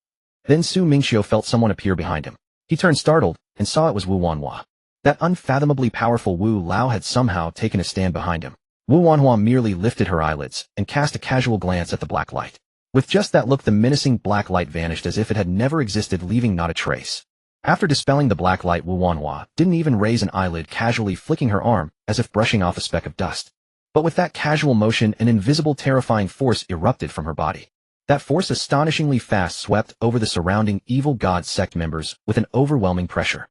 Then Su Mingqiu felt someone appear behind him. He turned startled, and saw it was Wu Wanhua. That unfathomably powerful Wu Lao had somehow taken a stand behind him. Wu Wanhua merely lifted her eyelids and cast a casual glance at the black light. With just that look, the menacing black light vanished as if it had never existed, leaving not a trace. After dispelling the black light, Wu Wanhua didn't even raise an eyelid, casually flicking her arm as if brushing off a speck of dust. But with that casual motion, an invisible, terrifying force erupted from her body. That force, astonishingly fast, swept over the surrounding evil god sect members with an overwhelming pressure.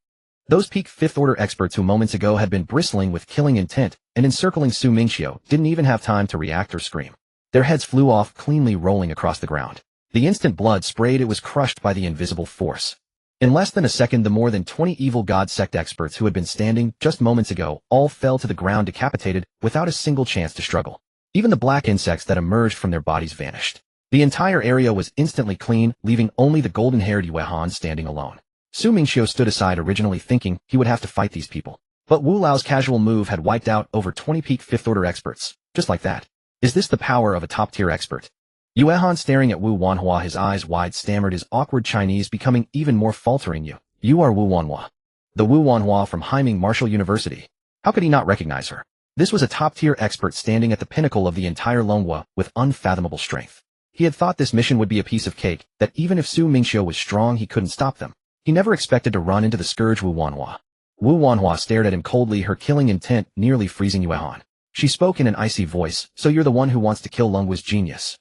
Those peak fifth-order experts who moments ago had been bristling with killing intent and encircling Su Mingqiu didn't even have time to react or scream. Their heads flew off, cleanly rolling across the ground. The instant blood sprayed, it was crushed by the invisible force. In less than a second, the more than 20 evil god sect experts who had been standing just moments ago all fell to the ground, decapitated, without a single chance to struggle. Even the black insects that emerged from their bodies vanished. The entire area was instantly clean, leaving only the golden-haired Yuehan standing alone. Su Mingqiu stood aside, originally thinking he would have to fight these people. But Wu Lao's casual move had wiped out over 20 peak fifth-order experts, just like that. Is this the power of a top-tier expert? Yuehan, staring at Wu Wanhua, his eyes wide, stammered his awkward Chinese, becoming even more faltering. You are Wu Wanhua. The Wu Wanhua from Haiming Martial University. How could he not recognize her? This was a top-tier expert standing at the pinnacle of the entire Longhua with unfathomable strength. He had thought this mission would be a piece of cake, that even if Su Mingqiu was strong, he couldn't stop them. He never expected to run into the scourge Wu Wanhua. Wu Wanhua stared at him coldly, her killing intent nearly freezing Yuehan. She spoke in an icy voice, "So you're the one who wants to kill Longhua's genius.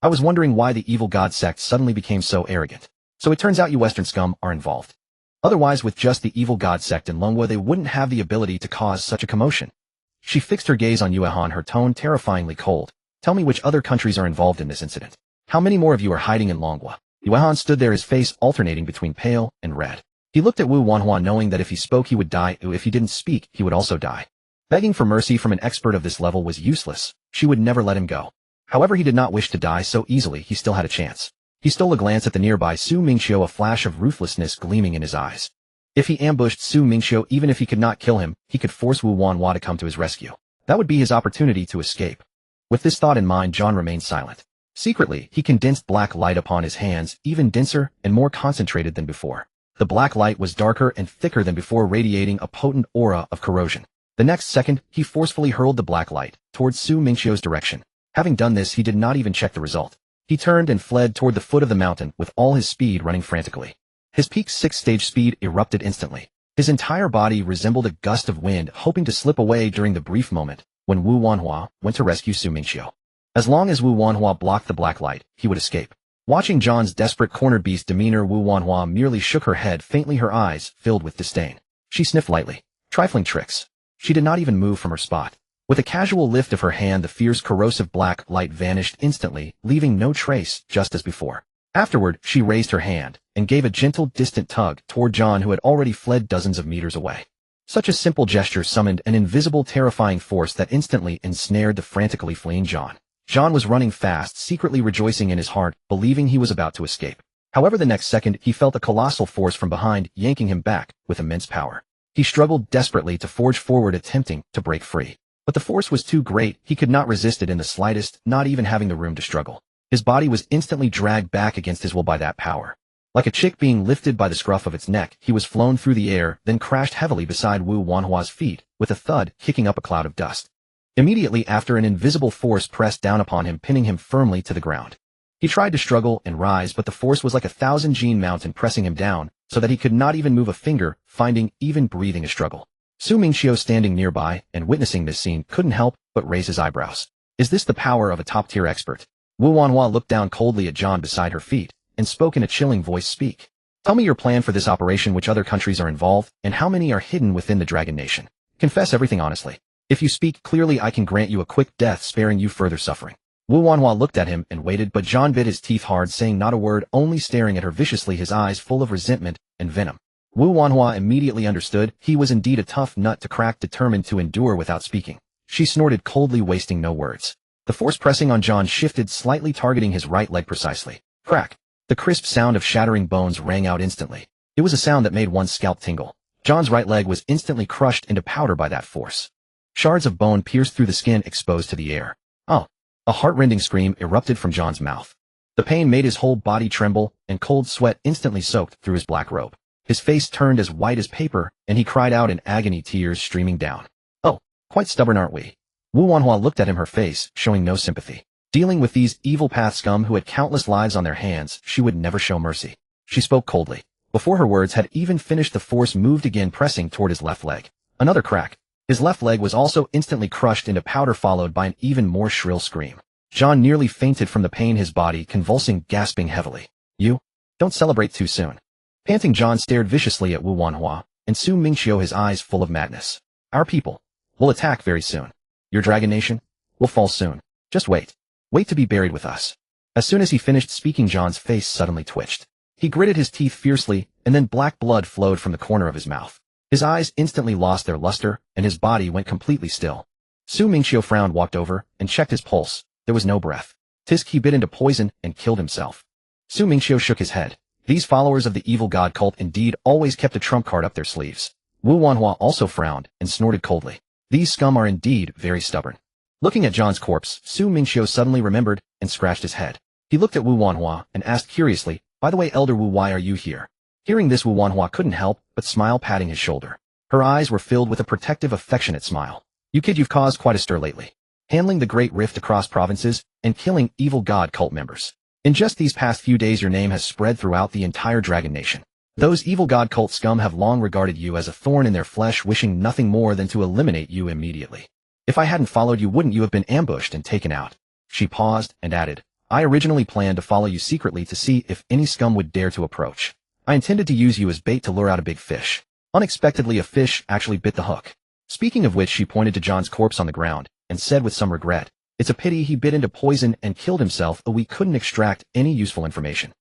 I was wondering why the evil god sect suddenly became so arrogant. So it turns out you Western scum are involved. Otherwise, with just the evil god sect in Longhua, they wouldn't have the ability to cause such a commotion." She fixed her gaze on Yuehan, her tone terrifyingly cold. "Tell me which other countries are involved in this incident. How many more of you are hiding in Longhua?" Yuehan stood there, his face alternating between pale and red. He looked at Wu Wanhua, knowing that if he spoke he would die, if he didn't speak he would also die. Begging for mercy from an expert of this level was useless. She would never let him go. However, he did not wish to die so easily. He still had a chance. He stole a glance at the nearby Su Mingqiu, a flash of ruthlessness gleaming in his eyes. If he ambushed Su Mingqiu, even if he could not kill him, he could force Wu Wanhua to come to his rescue. That would be his opportunity to escape. With this thought in mind, John remained silent. Secretly, he condensed black light upon his hands, even denser and more concentrated than before. The black light was darker and thicker than before, radiating a potent aura of corrosion. The next second, he forcefully hurled the black light towards Su Mingqiu's direction. Having done this, he did not even check the result. He turned and fled toward the foot of the mountain with all his speed running frantically. His peak 6th-stage speed erupted instantly. His entire body resembled a gust of wind, hoping to slip away during the brief moment when Wu Wanhua went to rescue Su Mingqiu. As long as Wu Wanhua blocked the black light, he would escape. Watching John's desperate cornered beast demeanor, Wu Wanhua merely shook her head faintly, her eyes filled with disdain. She sniffed lightly. Trifling tricks. She did not even move from her spot. With a casual lift of her hand, the fierce corrosive black light vanished instantly, leaving no trace, just as before. Afterward, she raised her hand and gave a gentle, distant tug toward John, who had already fled dozens of meters away. Such a simple gesture summoned an invisible, terrifying force that instantly ensnared the frantically fleeing John. John was running fast, secretly rejoicing in his heart, believing he was about to escape. However, the next second, he felt a colossal force from behind, yanking him back with immense power. He struggled desperately to forge forward, attempting to break free. But the force was too great. He could not resist it in the slightest, not even having the room to struggle. His body was instantly dragged back against his will by that power. Like a chick being lifted by the scruff of its neck, he was flown through the air, then crashed heavily beside Wu Wanhua's feet, with a thud, kicking up a cloud of dust. Immediately after, an invisible force pressed down upon him, pinning him firmly to the ground. He tried to struggle and rise, but the force was like a 1,000-gene mountain pressing him down, so that he could not even move a finger, finding even breathing a struggle. Su Mingqiu, standing nearby and witnessing this scene, couldn't help but raise his eyebrows. Is this the power of a top-tier expert? Wu Wanhua looked down coldly at John beside her feet and spoke in a chilling voice. Speak. Tell me your plan for this operation, which other countries are involved, and how many are hidden within the Dragon Nation. Confess everything honestly. If you speak clearly, I can grant you a quick death, sparing you further suffering. Wu Wanhua looked at him and waited, but John bit his teeth hard, saying not a word, only staring at her viciously, his eyes full of resentment and venom. Wu Wanhua immediately understood he was indeed a tough nut to crack, determined to endure without speaking. She snorted coldly, wasting no words. The force pressing on John shifted slightly, targeting his right leg precisely. Crack! The crisp sound of shattering bones rang out instantly. It was a sound that made one's scalp tingle. John's right leg was instantly crushed into powder by that force. Shards of bone pierced through the skin, exposed to the air. Oh! A heart-rending scream erupted from John's mouth. The pain made his whole body tremble, and cold sweat instantly soaked through his black robe. His face turned as white as paper, and he cried out in agony, tears streaming down. Oh, quite stubborn, aren't we? Wu Wanhua looked at him, her face showing no sympathy. Dealing with these evil path scum who had countless lives on their hands, she would never show mercy. She spoke coldly. Before her words had even finished, the force moved again, pressing toward his left leg. Another crack. His left leg was also instantly crushed into powder, followed by an even more shrill scream. John nearly fainted from the pain, his body convulsing, gasping heavily. You? Don't celebrate too soon. Panting, John stared viciously at Wu Wanhua, and Su Mingqiu, his eyes full of madness. Our people will attack very soon. Your dragon nation will fall soon. Just wait. Wait to be buried with us. As soon as he finished speaking, John's face suddenly twitched. He gritted his teeth fiercely, and then black blood flowed from the corner of his mouth. His eyes instantly lost their luster, and his body went completely still. Su Mingqiu frowned, walked over, and checked his pulse. There was no breath. Tisk, he bit into poison and killed himself. Su Mingqiu shook his head. These followers of the evil god cult indeed always kept a trump card up their sleeves. Wu Wanhua also frowned and snorted coldly. These scum are indeed very stubborn. Looking at John's corpse, Su Mingqiu suddenly remembered and scratched his head. He looked at Wu Wanhua and asked curiously, "By the way, Elder Wu, why are you here?" Hearing this, Wu Wanhua couldn't help but smile, patting his shoulder. Her eyes were filled with a protective, affectionate smile. "You kid, you've caused quite a stir lately. Handling the great rift across provinces and killing evil god cult members. In just these past few days, your name has spread throughout the entire dragon nation. Those evil god cult scum have long regarded you as a thorn in their flesh, wishing nothing more than to eliminate you immediately. If I hadn't followed you, wouldn't you have been ambushed and taken out?" She paused and added, "I originally planned to follow you secretly to see if any scum would dare to approach. I intended to use you as bait to lure out a big fish. Unexpectedly, a fish actually bit the hook." Speaking of which, she pointed to John's corpse on the ground and said with some regret, "It's a pity he bit into poison and killed himself, or we couldn't extract any useful information.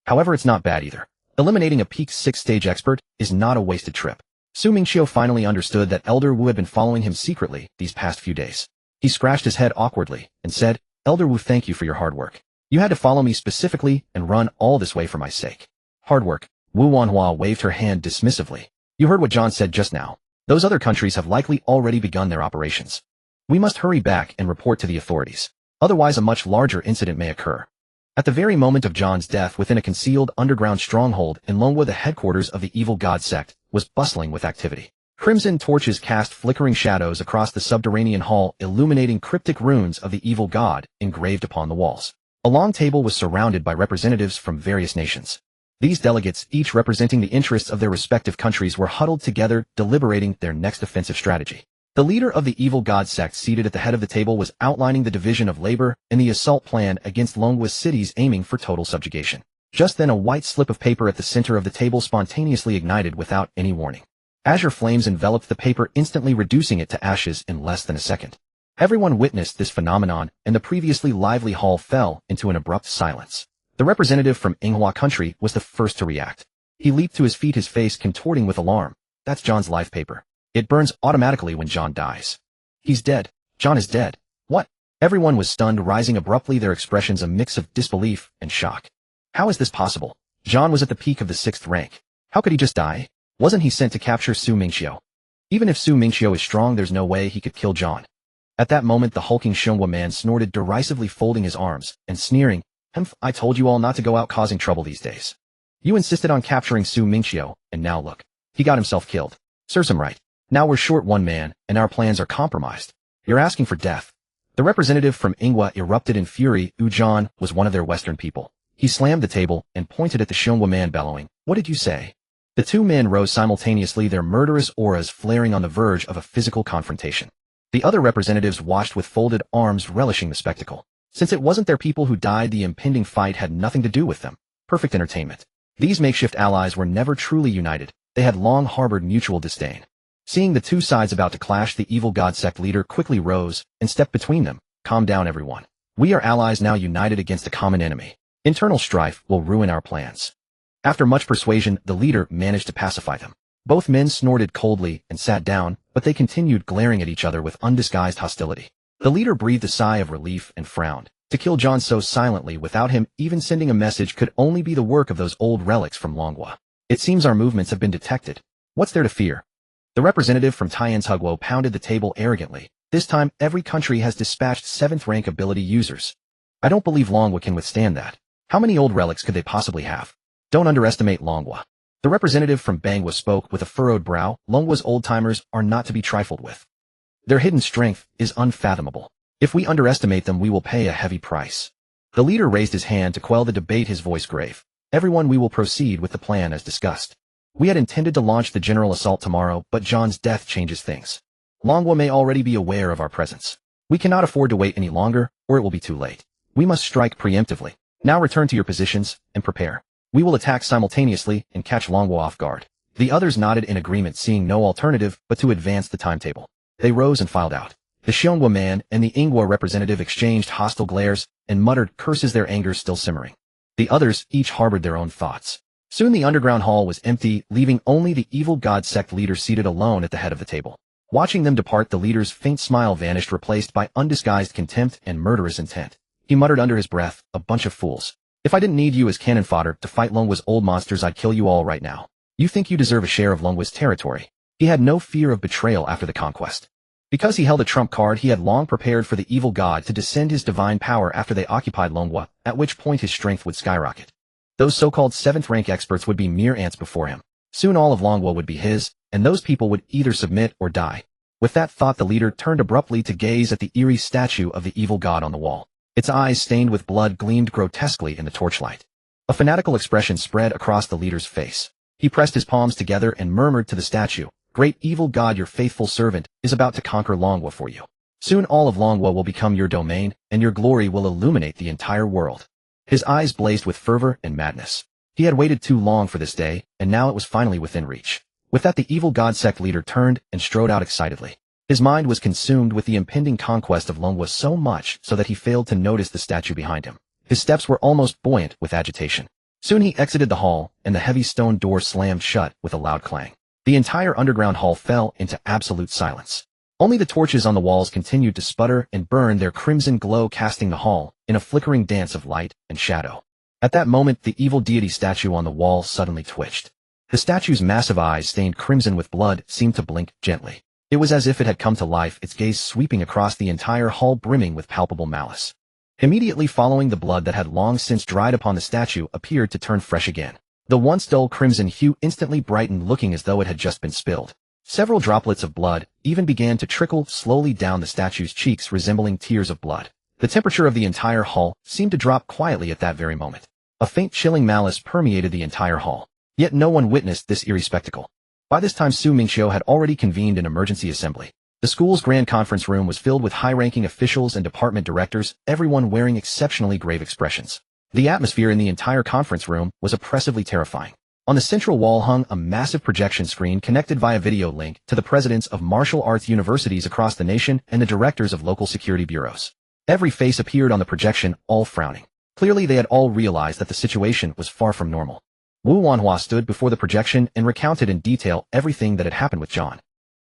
However, it's not bad either. Eliminating a peak 6-stage expert is not a wasted trip." Su Mingqiu finally understood that Elder Wu had been following him secretly these past few days. He scratched his head awkwardly and said, "Elder Wu, thank you for your hard work. You had to follow me specifically and run all this way for my sake." "Hard work?" Wu Wanhua waved her hand dismissively. "You heard what John said just now. Those other countries have likely already begun their operations. We must hurry back and report to the authorities. Otherwise, a much larger incident may occur." At the very moment of John's death, within a concealed underground stronghold in Longwu, the headquarters of the evil god sect was bustling with activity. Crimson torches cast flickering shadows across the subterranean hall, illuminating cryptic runes of the evil god engraved upon the walls. A long table was surrounded by representatives from various nations. These delegates, each representing the interests of their respective countries, were huddled together, deliberating their next offensive strategy. The leader of the evil god sect, seated at the head of the table, was outlining the division of labor and the assault plan against Longwu's cities, aiming for total subjugation. Just then, a white slip of paper at the center of the table spontaneously ignited without any warning. Azure flames enveloped the paper, instantly reducing it to ashes in less than a second. Everyone witnessed this phenomenon, and the previously lively hall fell into an abrupt silence. The representative from Yinghua country was the first to react. He leaped to his feet, his face contorting with alarm. "That's John's life paper. It burns automatically when John dies." "He's dead. John is dead. What?" Everyone was stunned, rising abruptly, their expressions a mix of disbelief and shock. "How is this possible? John was at the peak of the 6th rank. How could he just die? Wasn't he sent to capture Su Mingqiu? Even if Su Mingqiu is strong, there's no way he could kill John." At that moment, the hulking Shunhua man snorted derisively, folding his arms and sneering, "Humph, I told you all not to go out causing trouble these days. You insisted on capturing Su Mingqiu, and now look. He got himself killed. Serves him right. Now we're short one man, and our plans are compromised. You're asking for death." The representative from Yinghua erupted in fury. John was one of their Western people. He slammed the table and pointed at the Shunhua man, bellowing, "What did you say?" The two men rose simultaneously, their murderous auras flaring, on the verge of a physical confrontation. The other representatives watched with folded arms, relishing the spectacle. Since it wasn't their people who died, the impending fight had nothing to do with them. Perfect entertainment. These makeshift allies were never truly united. They had long harbored mutual disdain. Seeing the two sides about to clash, the evil god sect leader quickly rose and stepped between them. "Calm down, everyone. We are allies now, united against a common enemy. Internal strife will ruin our plans." After much persuasion, the leader managed to pacify them. Both men snorted coldly and sat down, but they continued glaring at each other with undisguised hostility. The leader breathed a sigh of relief and frowned. To kill John so silently without him even sending a message could only be the work of those old relics from Longwa. It seems our movements have been detected. What's there to fear? The representative from Tian's Hugwo pounded the table arrogantly. This time, every country has dispatched 7th-rank ability users. I don't believe Longwa can withstand that. How many old relics could they possibly have? Don't underestimate Longwa. The representative from Bangwa spoke with a furrowed brow. Longwa's old-timers are not to be trifled with. Their hidden strength is unfathomable. If we underestimate them, we will pay a heavy price. The leader raised his hand to quell the debate, his voice grave. Everyone, we will proceed with the plan as discussed. We had intended to launch the general assault tomorrow, but John's death changes things. Longwa may already be aware of our presence. We cannot afford to wait any longer, or it will be too late. We must strike preemptively. Now return to your positions and prepare. We will attack simultaneously and catch Longwa off guard. The others nodded in agreement, seeing no alternative but to advance the timetable. They rose and filed out. The Xiongwa man and the Ingwa representative exchanged hostile glares and muttered curses, their anger still simmering. The others each harbored their own thoughts. Soon the underground hall was empty, leaving only the evil god sect leader seated alone at the head of the table. Watching them depart, the leader's faint smile vanished, replaced by undisguised contempt and murderous intent. He muttered under his breath, "A bunch of fools. If I didn't need you as cannon fodder to fight Longwa's old monsters, I'd kill you all right now. You think you deserve a share of Longwa's territory." He had no fear of betrayal after the conquest. Because he held a trump card, he had long prepared for the evil god to descend his divine power after they occupied Longwa, at which point his strength would skyrocket. Those so-called 7th-rank experts would be mere ants before him. Soon all of Longwa would be his, and those people would either submit or die. With that thought, the leader turned abruptly to gaze at the eerie statue of the evil god on the wall. Its eyes, stained with blood, gleamed grotesquely in the torchlight. A fanatical expression spread across the leader's face. He pressed his palms together and murmured to the statue, "Great evil god, your faithful servant is about to conquer Longwa for you. Soon all of Longwa will become your domain, and your glory will illuminate the entire world." His eyes blazed with fervor and madness. He had waited too long for this day, and now it was finally within reach. With that, the evil god sect leader turned and strode out excitedly. His mind was consumed with the impending conquest of Longwa so much so that he failed to notice the statue behind him. His steps were almost buoyant with agitation. Soon he exited the hall, and the heavy stone door slammed shut with a loud clang. The entire underground hall fell into absolute silence. Only the torches on the walls continued to sputter and burn their crimson glow, casting the hall in a flickering dance of light and shadow. At that moment, the evil deity statue on the wall suddenly twitched. The statue's massive eyes, stained crimson with blood, seemed to blink gently. It was as if it had come to life, its gaze sweeping across the entire hall, brimming with palpable malice. Immediately following, the blood that had long since dried upon the statue appeared to turn fresh again. The once dull crimson hue instantly brightened, looking as though it had just been spilled. Several droplets of blood even began to trickle slowly down the statue's cheeks, resembling tears of blood. The temperature of the entire hall seemed to drop quietly at that very moment. A faint chilling malice permeated the entire hall. Yet no one witnessed this eerie spectacle. By this time, Mingqiu had already convened an emergency assembly. The school's grand conference room was filled with high-ranking officials and department directors, everyone wearing exceptionally grave expressions. The atmosphere in the entire conference room was oppressively terrifying. On the central wall hung a massive projection screen connected via video link to the presidents of martial arts universities across the nation and the directors of local security bureaus. Every face appeared on the projection, all frowning. Clearly they had all realized that the situation was far from normal. Wu Wanhua stood before the projection and recounted in detail everything that had happened with John.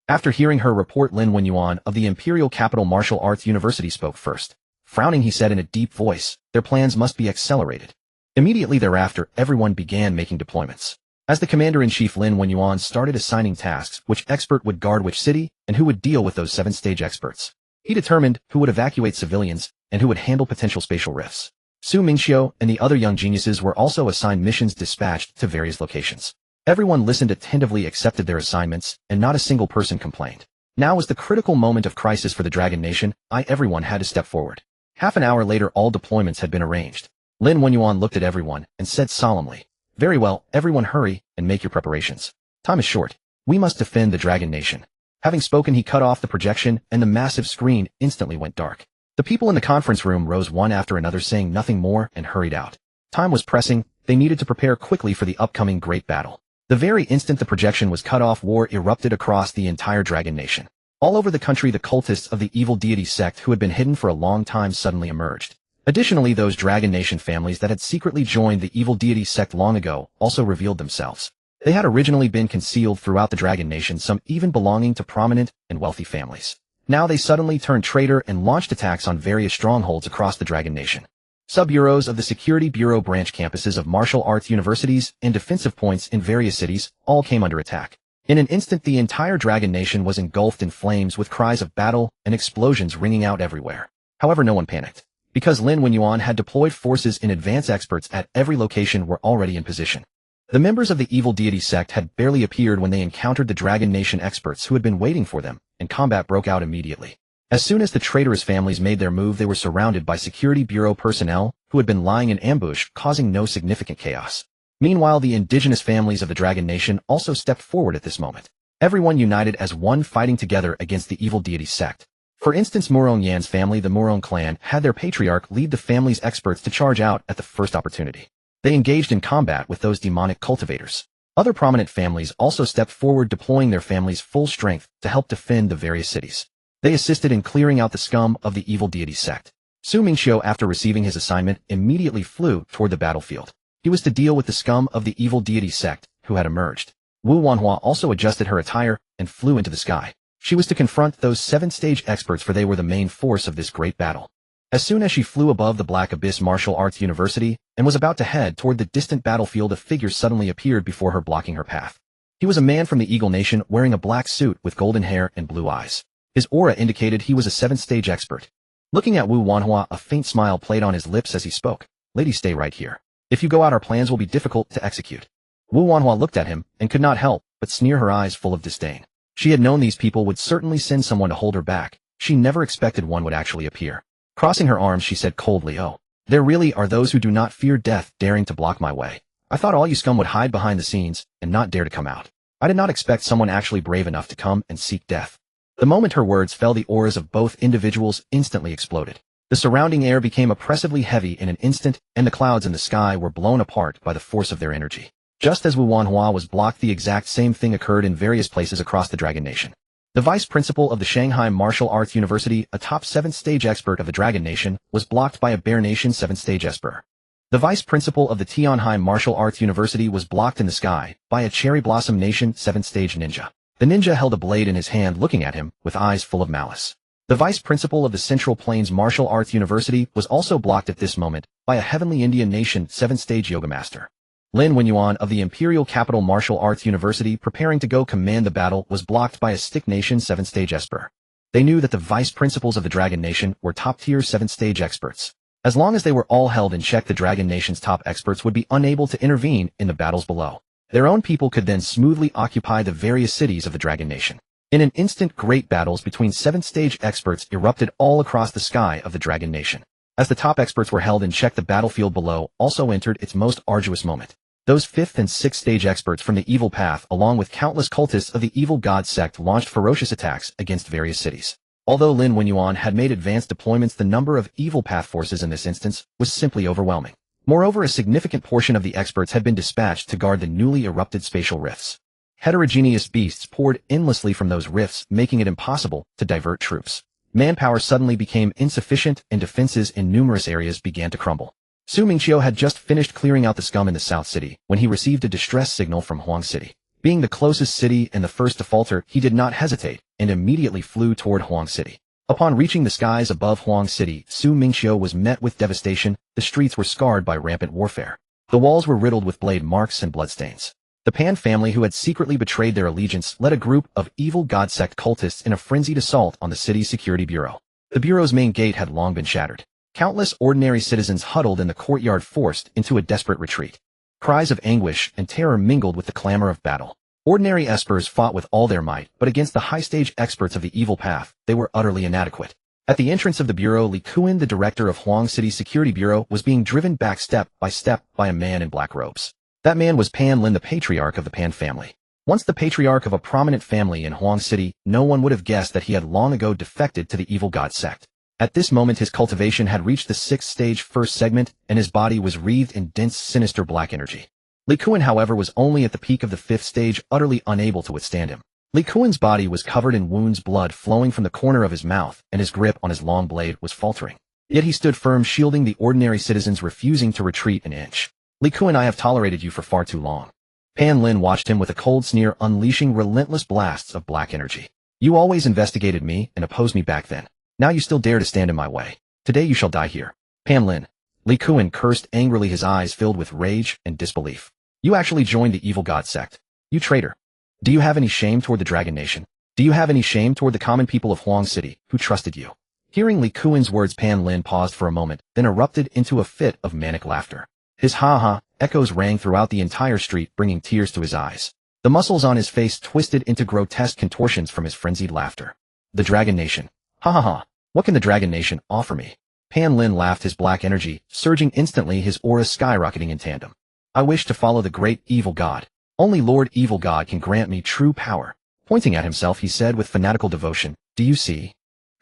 After hearing her report, Lin Wenyuan of the Imperial Capital Martial Arts University spoke first. Frowning, he said in a deep voice, "Their plans must be accelerated." Immediately thereafter, everyone began making deployments. As the commander-in-chief, Lin Wenyuan started assigning tasks, which expert would guard which city, and who would deal with those 7-stage experts. He determined who would evacuate civilians, and who would handle potential spatial rifts. Mingqiu and the other young geniuses were also assigned missions dispatched to various locations. Everyone listened attentively, accepted their assignments, and not a single person complained. Now was the critical moment of crisis for the Dragon Nation. Everyone had to step forward. Half an hour later, all deployments had been arranged. Lin Wenyuan looked at everyone and said solemnly, "Very well, everyone, hurry and make your preparations. Time is short. We must defend the Dragon Nation." Having spoken, he cut off the projection, and the massive screen instantly went dark. The people in the conference room rose one after another, saying nothing more, and hurried out. Time was pressing. They needed to prepare quickly for the upcoming great battle. The very instant the projection was cut off, war erupted across the entire Dragon Nation. All over the country, the cultists of the evil deity sect who had been hidden for a long time suddenly emerged. Additionally, those Dragon Nation families that had secretly joined the evil deity sect long ago also revealed themselves. They had originally been concealed throughout the Dragon Nation, some even belonging to prominent and wealthy families. Now they suddenly turned traitor and launched attacks on various strongholds across the Dragon Nation. Sub-bureaus of the Security Bureau branch campuses of martial arts universities and defensive points in various cities all came under attack. In an instant, the entire Dragon Nation was engulfed in flames with cries of battle and explosions ringing out everywhere. However, no one panicked, because Lin Wenyuan had deployed forces in advance. Experts at every location were already in position. The members of the evil deity sect had barely appeared when they encountered the Dragon Nation experts who had been waiting for them, and combat broke out immediately. As soon as the traitorous families made their move, they were surrounded by Security Bureau personnel who had been lying in ambush, causing no significant chaos. Meanwhile, the indigenous families of the Dragon Nation also stepped forward at this moment. Everyone united as one, fighting together against the evil deity sect. For instance, Murong Yan's family, the Murong clan, had their patriarch lead the family's experts to charge out at the first opportunity. They engaged in combat with those demonic cultivators. Other prominent families also stepped forward, deploying their family's full strength to help defend the various cities. They assisted in clearing out the scum of the evil deity sect. Su Mingqiu, after receiving his assignment, immediately flew toward the battlefield. He was to deal with the scum of the evil deity sect who had emerged. Wu Wanhua also adjusted her attire and flew into the sky. She was to confront those 7-stage experts, for they were the main force of this great battle. As soon as she flew above the Black Abyss Martial Arts University and was about to head toward the distant battlefield, a figure suddenly appeared before her, blocking her path. He was a man from the Eagle Nation wearing a black suit with golden hair and blue eyes. His aura indicated he was a 7th-stage expert. Looking at Wu Wanhua, a faint smile played on his lips as he spoke. "Lady, stay right here. If you go out, our plans will be difficult to execute." Wu Wanhua looked at him and could not help but sneer, her eyes full of disdain. She had known these people would certainly send someone to hold her back. She never expected one would actually appear. Crossing her arms, she said coldly, "Oh, there really are those who do not fear death daring to block my way. I thought all you scum would hide behind the scenes and not dare to come out. I did not expect someone actually brave enough to come and seek death." The moment her words fell, the auras of both individuals instantly exploded. The surrounding air became oppressively heavy in an instant, and the clouds in the sky were blown apart by the force of their energy. Just as Wu Wanhua was blocked, the exact same thing occurred in various places across the Dragon Nation. The vice principal of the Shanghai Martial Arts University, a top 7th-stage expert of the Dragon Nation, was blocked by a Bear Nation 7th-stage expert. The vice principal of the Tianhai Martial Arts University was blocked in the sky by a Cherry Blossom Nation 7th-stage ninja. The ninja held a blade in his hand, looking at him with eyes full of malice. The vice principal of the Central Plains Martial Arts University was also blocked at this moment by a Heavenly Indian Nation 7th-stage yoga master. Lin Wenyuan of the Imperial Capital Martial Arts University, preparing to go command the battle, was blocked by a Stick Nation 7th-stage expert. They knew that the vice principals of the Dragon Nation were top-tier 7th-stage experts. As long as they were all held in check, the Dragon Nation's top experts would be unable to intervene in the battles below. Their own people could then smoothly occupy the various cities of the Dragon Nation. In an instant, great battles between 7th-stage experts erupted all across the sky of the Dragon Nation. As the top experts were held in check, the battlefield below also entered its most arduous moment. Those 5th and 6th-stage experts from the evil path, along with countless cultists of the evil god sect, launched ferocious attacks against various cities. Although Lin Wenyuan had made advanced deployments, the number of evil path forces in this instance was simply overwhelming. Moreover, a significant portion of the experts had been dispatched to guard the newly erupted spatial rifts. Heterogeneous beasts poured endlessly from those rifts, making it impossible to divert troops. Manpower suddenly became insufficient, and defenses in numerous areas began to crumble. Su Mingqiu had just finished clearing out the scum in the South City when he received a distress signal from Huang City. Being the closest city and the first to falter, he did not hesitate and immediately flew toward Huang City. Upon reaching the skies above Huang City, Su Mingqiu was met with devastation. The streets were scarred by rampant warfare. The walls were riddled with blade marks and bloodstains. The Pan family, who had secretly betrayed their allegiance, led a group of evil god sect cultists in a frenzied assault on the city's security bureau. The bureau's main gate had long been shattered. Countless ordinary citizens huddled in the courtyard, forced into a desperate retreat. Cries of anguish and terror mingled with the clamor of battle. Ordinary espers fought with all their might, but against the high-stage experts of the evil path, they were utterly inadequate. At the entrance of the bureau, Li Kuan, the director of Huang City's security bureau, was being driven back step by a man in black robes. That man was Pan Lin, the patriarch of the Pan family. Once the patriarch of a prominent family in Huang City, no one would have guessed that he had long ago defected to the evil god sect. At this moment, his cultivation had reached the 6th stage first segment, and his body was wreathed in dense, sinister black energy. Li Kuan, however, was only at the peak of the 5th stage, utterly unable to withstand him. Li Kuan's body was covered in wounds, blood flowing from the corner of his mouth, and his grip on his long blade was faltering. Yet he stood firm, shielding the ordinary citizens, refusing to retreat an inch. Li Kuan, I have tolerated you for far too long. Pan Lin watched him with a cold sneer, unleashing relentless blasts of black energy. You always investigated me and opposed me back then. Now you still dare to stand in my way. Today you shall die here. Pan Lin. Li Kuan cursed angrily, his eyes filled with rage and disbelief. You actually joined the evil god sect. You traitor. Do you have any shame toward the Dragon Nation? Do you have any shame toward the common people of Huang City, who trusted you? Hearing Li Kuan's words, Pan Lin paused for a moment, then erupted into a fit of manic laughter. His ha-ha echoes rang throughout the entire street, bringing tears to his eyes. The muscles on his face twisted into grotesque contortions from his frenzied laughter. The Dragon Nation. Ha-ha-ha. What can the Dragon Nation offer me? Pan Lin laughed, his black energy surging instantly, his aura skyrocketing in tandem. I wish to follow the great evil god. Only Lord Evil God can grant me true power. Pointing at himself, he said with fanatical devotion, Do you see?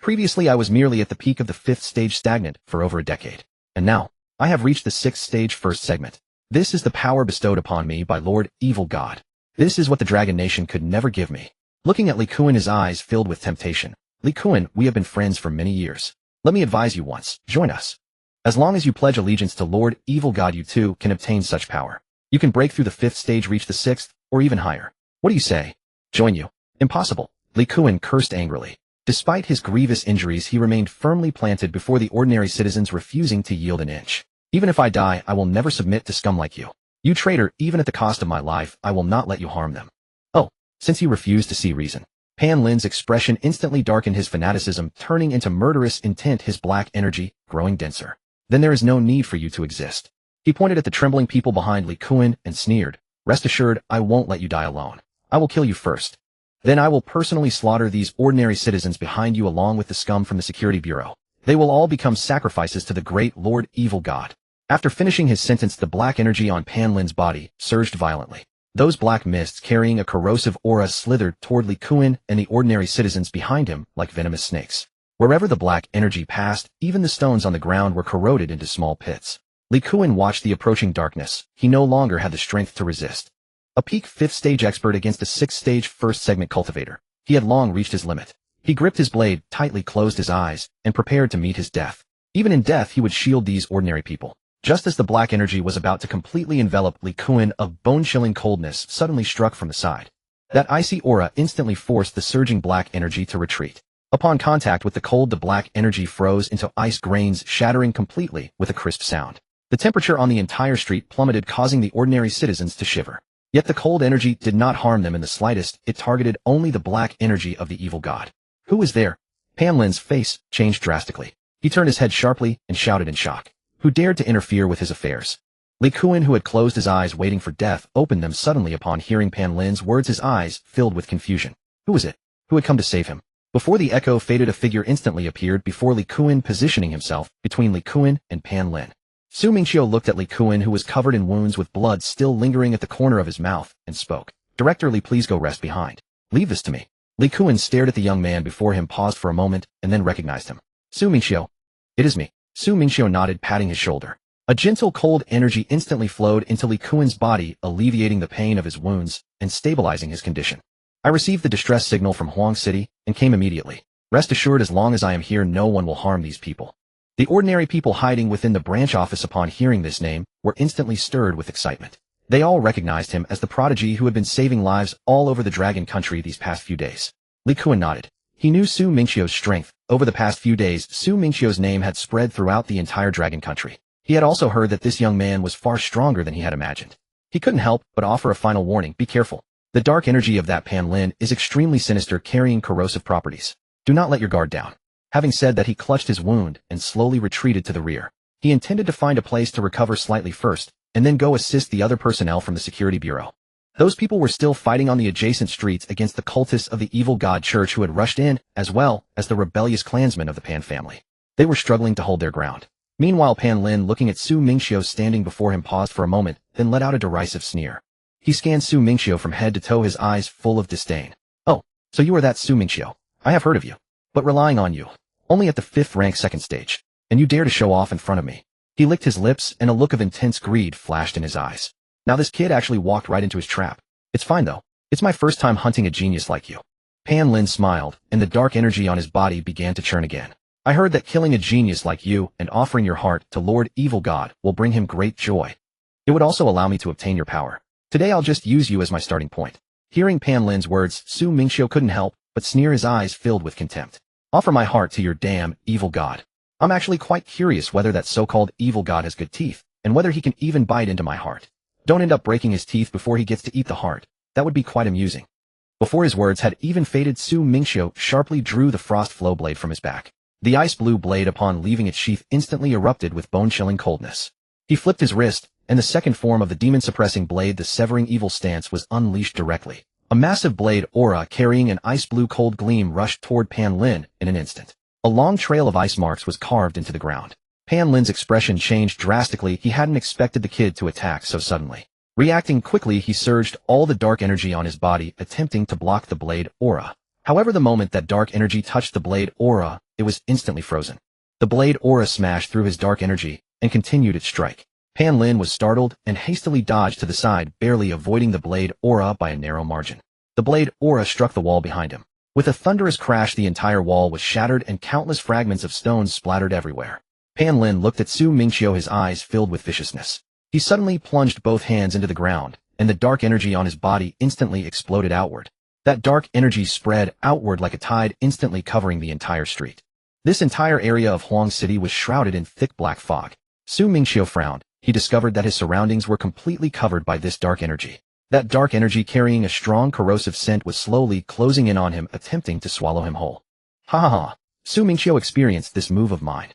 Previously I was merely at the peak of the 5th stage, stagnant for over a decade. And now, I have reached the 6th stage, first segment. This is the power bestowed upon me by Lord Evil God. This is what the Dragon Nation could never give me. Looking at Li Kuan, his eyes filled with temptation. Li Kuan, we have been friends for many years. Let me advise you once, join us. As long as you pledge allegiance to Lord Evil God, you too can obtain such power. You can break through the 5th stage, reach the 6th, or even higher. What do you say? Join you? Impossible. Li Kuan cursed angrily. Despite his grievous injuries, he remained firmly planted before the ordinary citizens, refusing to yield an inch. Even if I die, I will never submit to scum like you. You traitor, even at the cost of my life, I will not let you harm them. Oh, since you refuse to see reason. Pan Lin's expression instantly darkened, his fanaticism turning into murderous intent, his black energy growing denser. Then there is no need for you to exist. He pointed at the trembling people behind Li Kuan and sneered, Rest assured, I won't let you die alone. I will kill you first. Then I will personally slaughter these ordinary citizens behind you along with the scum from the Security Bureau. They will all become sacrifices to the great Lord Evil God. After finishing his sentence, the black energy on Pan Lin's body surged violently. Those black mists carrying a corrosive aura slithered toward Li Kuan and the ordinary citizens behind him like venomous snakes. Wherever the black energy passed, even the stones on the ground were corroded into small pits. Li Kuan watched the approaching darkness. He no longer had the strength to resist. A peak 5th stage expert against a 6th stage first segment cultivator. He had long reached his limit. He gripped his blade, tightly closed his eyes, and prepared to meet his death. Even in death, he would shield these ordinary people. Just as the black energy was about to completely envelop Li Kuan, a bone-chilling coldness suddenly struck from the side. That icy aura instantly forced the surging black energy to retreat. Upon contact with the cold, the black energy froze into ice grains, shattering completely with a crisp sound. The temperature on the entire street plummeted, causing the ordinary citizens to shiver. Yet the cold energy did not harm them in the slightest. It targeted only the black energy of the evil god. Who is there? Pan Lin's face changed drastically. He turned his head sharply and shouted in shock. Who dared to interfere with his affairs? Li Kuan, who had closed his eyes waiting for death, opened them suddenly upon hearing Pan Lin's words, his eyes filled with confusion. Who was it? Who had come to save him? Before the echo faded, a figure instantly appeared before Li Kuan, positioning himself between Li Kuan and Pan Lin. Mingqiu looked at Li Kuan, who was covered in wounds with blood still lingering at the corner of his mouth, and spoke. Director Li, please go rest behind. Leave this to me. Li Kuan stared at the young man before him, paused for a moment, and then recognized him. Mingqiu. It is me. Mingqiu nodded, patting his shoulder. A gentle cold energy instantly flowed into Li Kuan's body, alleviating the pain of his wounds and stabilizing his condition. I received the distress signal from Huang City and came immediately. Rest assured, as long as I am here, no one will harm these people. The ordinary people hiding within the branch office upon hearing this name were instantly stirred with excitement. They all recognized him as the prodigy who had been saving lives all over the Dragon Country these past few days. Li Kuan nodded. He knew Mingqiu's strength. Over the past few days, Mingqiu's name had spread throughout the entire Dragon Country. He had also heard that this young man was far stronger than he had imagined. He couldn't help but offer a final warning. Be careful. The dark energy of that Pan Lin is extremely sinister, carrying corrosive properties. Do not let your guard down. Having said that, he clutched his wound and slowly retreated to the rear. He intended to find a place to recover slightly first, and then go assist the other personnel from the Security Bureau. Those people were still fighting on the adjacent streets against the cultists of the Evil God Church who had rushed in, as well as the rebellious clansmen of the Pan family. They were struggling to hold their ground. Meanwhile, Pan Lin, looking at Mingqiu standing before him, paused for a moment, then let out a derisive sneer. He scanned Mingqiu from head to toe, his eyes full of disdain. Oh, so you are that Mingqiu. I have heard of you. But relying on you. Only at the 5th rank 2nd stage. And you dare to show off in front of me. He licked his lips, and a look of intense greed flashed in his eyes. Now this kid actually walked right into his trap. It's fine though. It's my first time hunting a genius like you. Pan Lin smiled, and the dark energy on his body began to churn again. I heard that killing a genius like you and offering your heart to Lord Evil God will bring him great joy. It would also allow me to obtain your power. Today I'll just use you as my starting point." Hearing Pan Lin's words, Su Mingqiu couldn't help but sneer, his eyes filled with contempt. "Offer my heart to your damn evil god. I'm actually quite curious whether that so-called evil god has good teeth, and whether he can even bite into my heart. Don't end up breaking his teeth before he gets to eat the heart. That would be quite amusing." Before his words had even faded, Su Mingqiu sharply drew the frost flow blade from his back. The ice blue blade, upon leaving its sheath, instantly erupted with bone-chilling coldness. He flipped his wrist, and the second form of the demon-suppressing blade, the severing evil stance, was unleashed directly. A massive blade aura carrying an ice blue cold gleam rushed toward Pan Lin in an instant. A long trail of ice marks was carved into the ground. Pan Lin's expression changed drastically. He hadn't expected the kid to attack so suddenly. Reacting quickly, he surged all the dark energy on his body, attempting to block the blade aura. However, the moment that dark energy touched the blade aura, it was instantly frozen. The blade aura smashed through his dark energy and continued its strike. Pan Lin was startled and hastily dodged to the side, barely avoiding the blade aura by a narrow margin. The blade aura struck the wall behind him. With a thunderous crash, the entire wall was shattered and countless fragments of stones splattered everywhere. Pan Lin looked at Su Mingqiu, his eyes filled with viciousness. He suddenly plunged both hands into the ground, and the dark energy on his body instantly exploded outward. That dark energy spread outward like a tide, instantly covering the entire street. This entire area of Huang City was shrouded in thick black fog. Su Mingqiu frowned. He discovered that his surroundings were completely covered by this dark energy. That dark energy, carrying a strong corrosive scent, was slowly closing in on him, attempting to swallow him whole. "Ha ha ha." Su Mingqiu experienced this move of mine.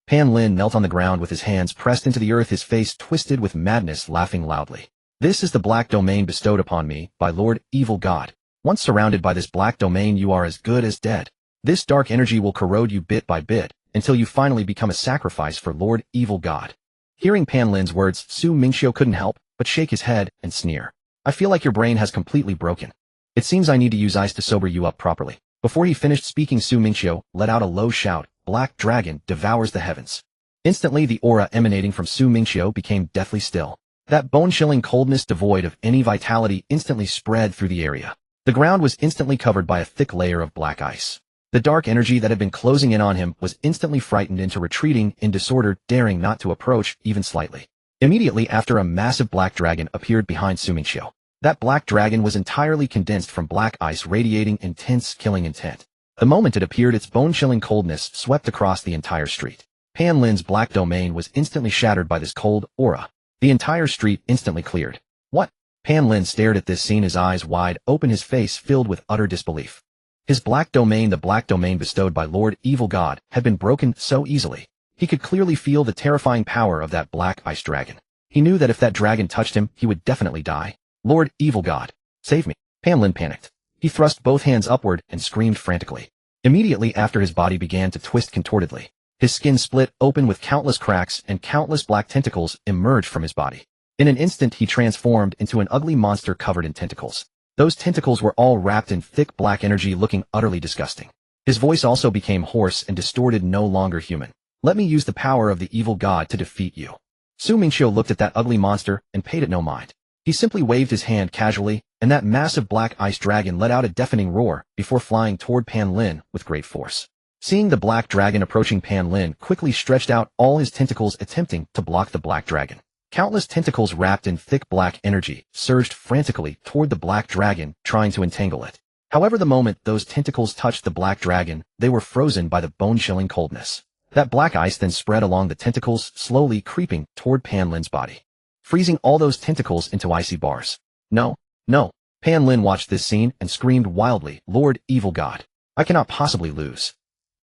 Pan Lin knelt on the ground with his hands pressed into the earth, his face twisted with madness, laughing loudly. "This is the black domain bestowed upon me by Lord Evil God. Once surrounded by this black domain, you are as good as dead. This dark energy will corrode you bit by bit, until you finally become a sacrifice for Lord Evil God." Hearing Pan Lin's words, Su Mingqiu couldn't help but shake his head and sneer. "I feel like your brain has completely broken. It seems I need to use ice to sober you up properly." Before he finished speaking, Su Mingqiu let out a low shout. "Black dragon devours the heavens." Instantly, the aura emanating from Su Mingqiu became deathly still. That bone-chilling coldness, devoid of any vitality, instantly spread through the area. The ground was instantly covered by a thick layer of black ice. The dark energy that had been closing in on him was instantly frightened into retreating in disorder, daring not to approach even slightly. Immediately after, a massive black dragon appeared behind Su Mingqiu. That black dragon was entirely condensed from black ice, radiating intense killing intent. The moment it appeared, its bone-chilling coldness swept across the entire street. Pan Lin's black domain was instantly shattered by this cold aura. The entire street instantly cleared. "What?" Pan Lin stared at this scene, his eyes wide open, his face filled with utter disbelief. His black domain, the black domain bestowed by Lord Evil God, had been broken so easily. He could clearly feel the terrifying power of that black ice dragon. He knew that if that dragon touched him, he would definitely die. "Lord Evil God, save me." Pan Lin panicked. He thrust both hands upward and screamed frantically. Immediately after, his body began to twist contortedly. His skin split open with countless cracks, and countless black tentacles emerged from his body. In an instant, he transformed into an ugly monster covered in tentacles. Those tentacles were all wrapped in thick black energy, looking utterly disgusting. His voice also became hoarse and distorted, no longer human. "Let me use the power of the evil god to defeat you." Su Mingqiu looked at that ugly monster and paid it no mind. He simply waved his hand casually, and that massive black ice dragon let out a deafening roar before flying toward Pan Lin with great force. Seeing the black dragon approaching, Pan Lin quickly stretched out all his tentacles, attempting to block the black dragon. Countless tentacles wrapped in thick black energy surged frantically toward the black dragon, trying to entangle it. However, the moment those tentacles touched the black dragon, they were frozen by the bone-chilling coldness. That black ice then spread along the tentacles, slowly creeping toward Pan Lin's body, freezing all those tentacles into icy bars. "No, no." Pan Lin watched this scene and screamed wildly, "Lord Evil God, I cannot possibly lose."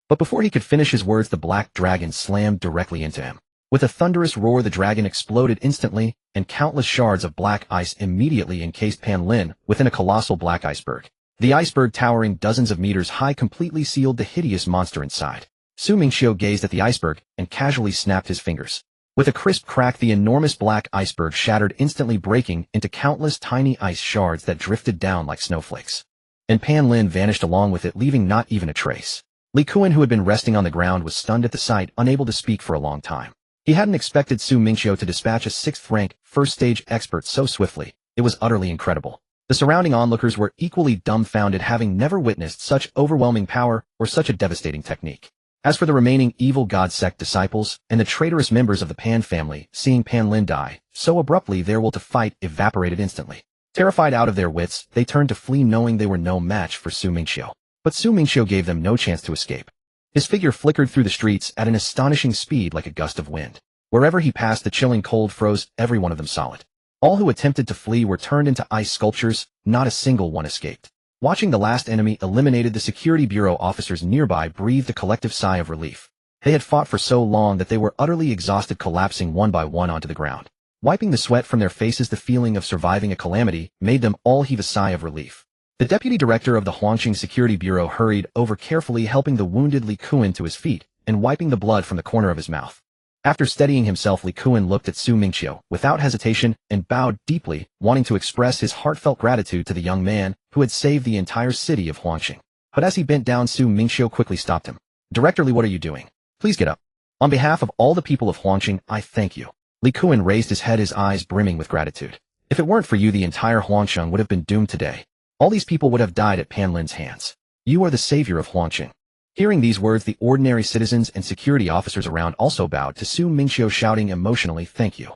But before he could finish his words, the black dragon slammed directly into him. With a thunderous roar, the dragon exploded instantly, and countless shards of black ice immediately encased Pan Lin within a colossal black iceberg. The iceberg, towering dozens of meters high, completely sealed the hideous monster inside. Su Mingqiu gazed at the iceberg and casually snapped his fingers. With a crisp crack, the enormous black iceberg shattered, instantly breaking into countless tiny ice shards that drifted down like snowflakes. And Pan Lin vanished along with it, leaving not even a trace. Li Kuan, who had been resting on the ground, was stunned at the sight, unable to speak for a long time. He hadn't expected Su Mingqiu to dispatch a 6th-rank, first-stage expert so swiftly. It was utterly incredible. The surrounding onlookers were equally dumbfounded, having never witnessed such overwhelming power or such a devastating technique. As for the remaining evil god sect disciples and the traitorous members of the Pan family, seeing Pan Lin die so abruptly, their will to fight evaporated instantly. Terrified out of their wits, they turned to flee, knowing they were no match for Su Mingqiu. But Su Mingqiu gave them no chance to escape. His figure flickered through the streets at an astonishing speed like a gust of wind. Wherever he passed, the chilling cold froze every one of them solid. All who attempted to flee were turned into ice sculptures, not a single one escaped. Watching the last enemy eliminated, the security bureau officers nearby breathed a collective sigh of relief. They had fought for so long that they were utterly exhausted, collapsing one by one onto the ground. Wiping the sweat from their faces, the feeling of surviving a calamity made them all heave a sigh of relief. The deputy director of the Huangqing Security Bureau hurried over, carefully helping the wounded Li Kuan to his feet and wiping the blood from the corner of his mouth. After steadying himself, Li Kuan looked at Su Mingqiu without hesitation and bowed deeply, wanting to express his heartfelt gratitude to the young man who had saved the entire city of Huangqing. But as he bent down, Su Mingqiu quickly stopped him. "Director Li, what are you doing? Please get up. On behalf of all the people of Huangqing, I thank you." Li Kuan raised his head, his eyes brimming with gratitude. "If it weren't for you, the entire Huangqing would have been doomed today. All these people would have died at Pan Lin's hands. You are the savior of Huangqing." Hearing these words, the ordinary citizens and security officers around also bowed to Su Mingqiu, shouting emotionally, "Thank you.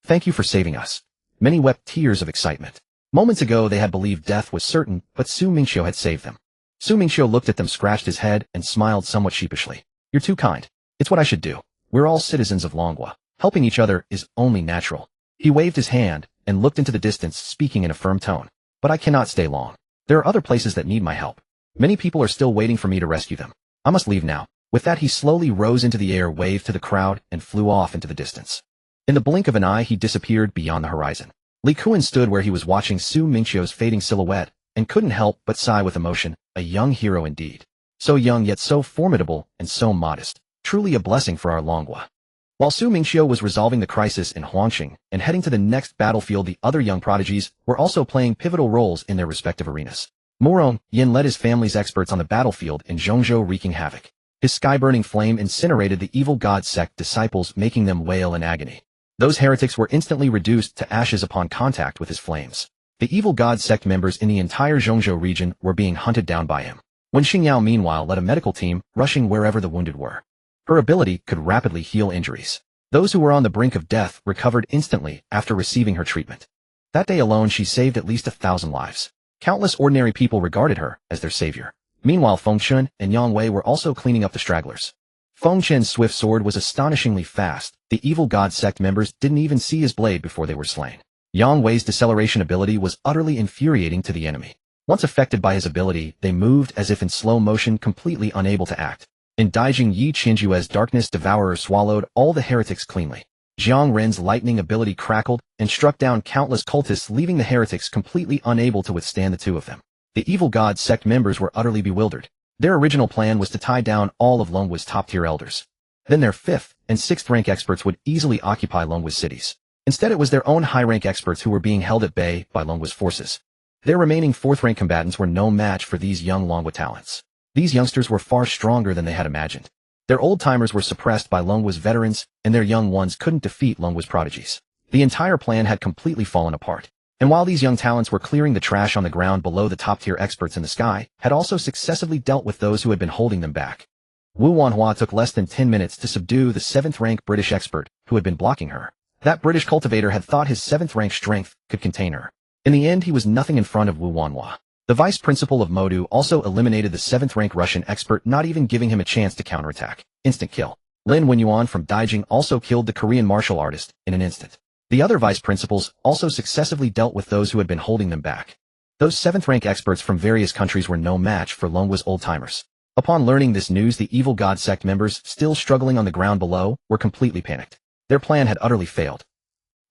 Thank you for saving us." Many wept tears of excitement. Moments ago they had believed death was certain, but Su Mingqiu had saved them. Su Mingqiu looked at them, scratched his head, and smiled somewhat sheepishly. "You're too kind. It's what I should do. We're all citizens of Longhua. Helping each other is only natural." He waved his hand and looked into the distance, speaking in a firm tone. "But I cannot stay long. There are other places that need my help. Many people are still waiting for me to rescue them. I must leave now." With that, he slowly rose into the air, waved to the crowd, and flew off into the distance. In the blink of an eye, he disappeared beyond the horizon. Li Kuan stood where he was, watching Su Mingqiu's fading silhouette, and couldn't help but sigh with emotion. A young hero indeed. So young, yet so formidable and so modest. Truly a blessing for our Longhua. While Su Mingqiu was resolving the crisis in Huangqing and heading to the next battlefield, the other young prodigies were also playing pivotal roles in their respective arenas. Murong Yin led his family's experts on the battlefield in Zhongzhou, wreaking havoc. His sky-burning flame incinerated the evil god sect disciples, making them wail in agony. Those heretics were instantly reduced to ashes upon contact with his flames. The evil god sect members in the entire Zhongzhou region were being hunted down by him. Wen Xingyao meanwhile led a medical team, rushing wherever the wounded were. Her ability could rapidly heal injuries. Those who were on the brink of death recovered instantly after receiving her treatment. That day alone she saved at least 1,000 lives. Countless ordinary people regarded her as their savior. Meanwhile, Feng Chun and Yang Wei were also cleaning up the stragglers. Feng Chen's swift sword was astonishingly fast. The evil god sect members didn't even see his blade before they were slain. Yang Wei's deceleration ability was utterly infuriating to the enemy. Once affected by his ability, they moved as if in slow motion, completely unable to act. And Daijing Yi Qinjue's darkness devourer swallowed all the heretics cleanly. Jiang Ren's lightning ability crackled and struck down countless cultists, leaving the heretics completely unable to withstand the two of them. The evil god sect members were utterly bewildered. Their original plan was to tie down all of Longwu's top-tier elders. Then their 5th and 6th rank experts would easily occupy Longwu's cities. Instead, it was their own high-rank experts who were being held at bay by Longwu's forces. Their remaining 4th-rank combatants were no match for these young Longwu talents. These youngsters were far stronger than they had imagined. Their old-timers were suppressed by Longwu's veterans, and their young ones couldn't defeat Longwu's prodigies. The entire plan had completely fallen apart. And while these young talents were clearing the trash on the ground below, the top-tier experts in the sky had also successively dealt with those who had been holding them back. Wu Wanhua took less than 10 minutes to subdue the 7th-rank British expert who had been blocking her. That British cultivator had thought his 7th-rank strength could contain her. In the end, he was nothing in front of Wu Wanhua. The vice principal of Modu also eliminated the 7th-rank Russian expert, not even giving him a chance to counterattack. Instant kill. Lin Wenyuan from Daijing also killed the Korean martial artist in an instant. The other vice principals also successively dealt with those who had been holding them back. Those 7th-rank experts from various countries were no match for Longwu's old-timers. Upon learning this news, the evil god sect members, still struggling on the ground below, were completely panicked. Their plan had utterly failed.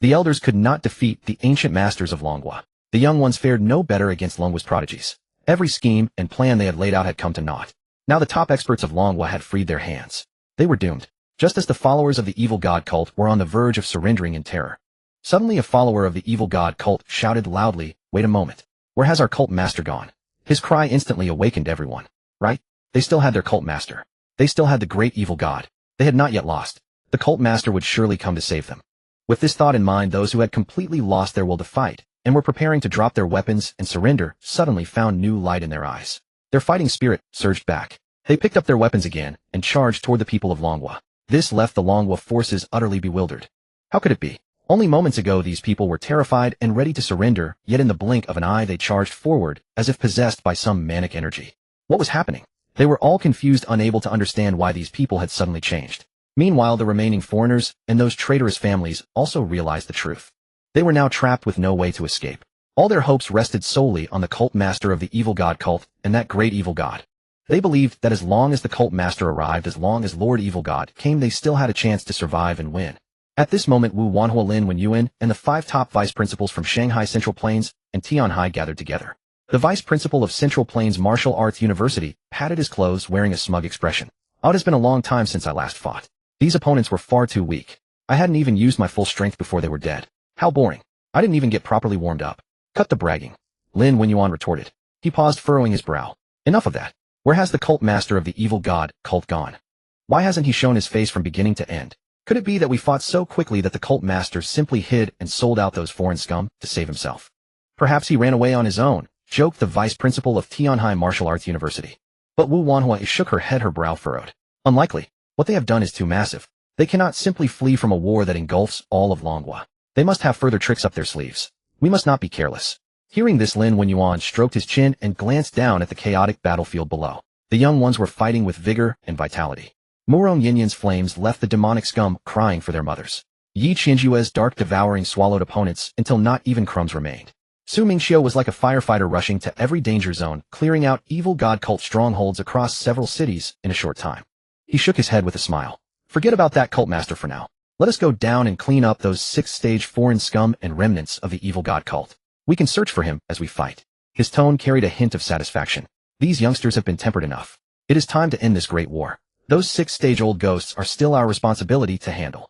The elders could not defeat the ancient masters of Longhua. The young ones fared no better against Longwu's prodigies. Every scheme and plan they had laid out had come to naught. Now the top experts of Longhua had freed their hands. They were doomed, just as the followers of the evil god cult were on the verge of surrendering in terror. Suddenly a follower of the evil god cult shouted loudly, "Wait a moment. Where has our cult master gone?" His cry instantly awakened everyone. Right? They still had their cult master. They still had the great evil god. They had not yet lost. The cult master would surely come to save them. With this thought in mind, those who had completely lost their will to fight and were preparing to drop their weapons and surrender suddenly found new light in their eyes. Their fighting spirit surged back. They picked up their weapons again and charged toward the people of Longhua. This left the Longhua forces utterly bewildered. How could it be? Only moments ago these people were terrified and ready to surrender, yet in the blink of an eye they charged forward, as if possessed by some manic energy. What was happening? They were all confused, unable to understand why these people had suddenly changed. Meanwhile, the remaining foreigners and those traitorous families also realized the truth. They were now trapped with no way to escape. All their hopes rested solely on the cult master of the evil god cult and that great evil god. They believed that as long as the cult master arrived, as long as Lord Evil God came, they still had a chance to survive and win. At this moment, Wu Wanhua, Lin Wenyuan, and the 5 top vice principals from Shanghai Central Plains and Tianhai gathered together. The vice principal of Central Plains Martial Arts University patted his clothes, wearing a smug expression. "Oh, it has been a long time since I last fought. These opponents were far too weak. I hadn't even used my full strength before they were dead. How boring. I didn't even get properly warmed up." "Cut the bragging," Lin Wenyuan retorted. He paused, furrowing his brow. "Enough of that. Where has the cult master of the evil god cult gone? Why hasn't he shown his face from beginning to end? Could it be that we fought so quickly that the cult master simply hid and sold out those foreign scum to save himself? Perhaps he ran away on his own," joked the vice principal of Tianhai Martial Arts University. But Wu Wanhua shook her head, her brow furrowed. "Unlikely. What they have done is too massive. They cannot simply flee from a war that engulfs all of Longhua. They must have further tricks up their sleeves. We must not be careless." Hearing this, Lin Wenyuan stroked his chin and glanced down at the chaotic battlefield below. The young ones were fighting with vigor and vitality. Murong Yinyan's flames left the demonic scum crying for their mothers. Yi Qianjue's dark devouring swallowed opponents until not even crumbs remained. Su Mingqiu was like a firefighter rushing to every danger zone, clearing out evil god cult strongholds across several cities in a short time. He shook his head with a smile. "Forget about that cult master for now. Let us go down and clean up those 6th-stage foreign scum and remnants of the evil god cult. We can search for him as we fight." His tone carried a hint of satisfaction. "These youngsters have been tempered enough. It is time to end this great war. Those 6th-stage-old ghosts are still our responsibility to handle."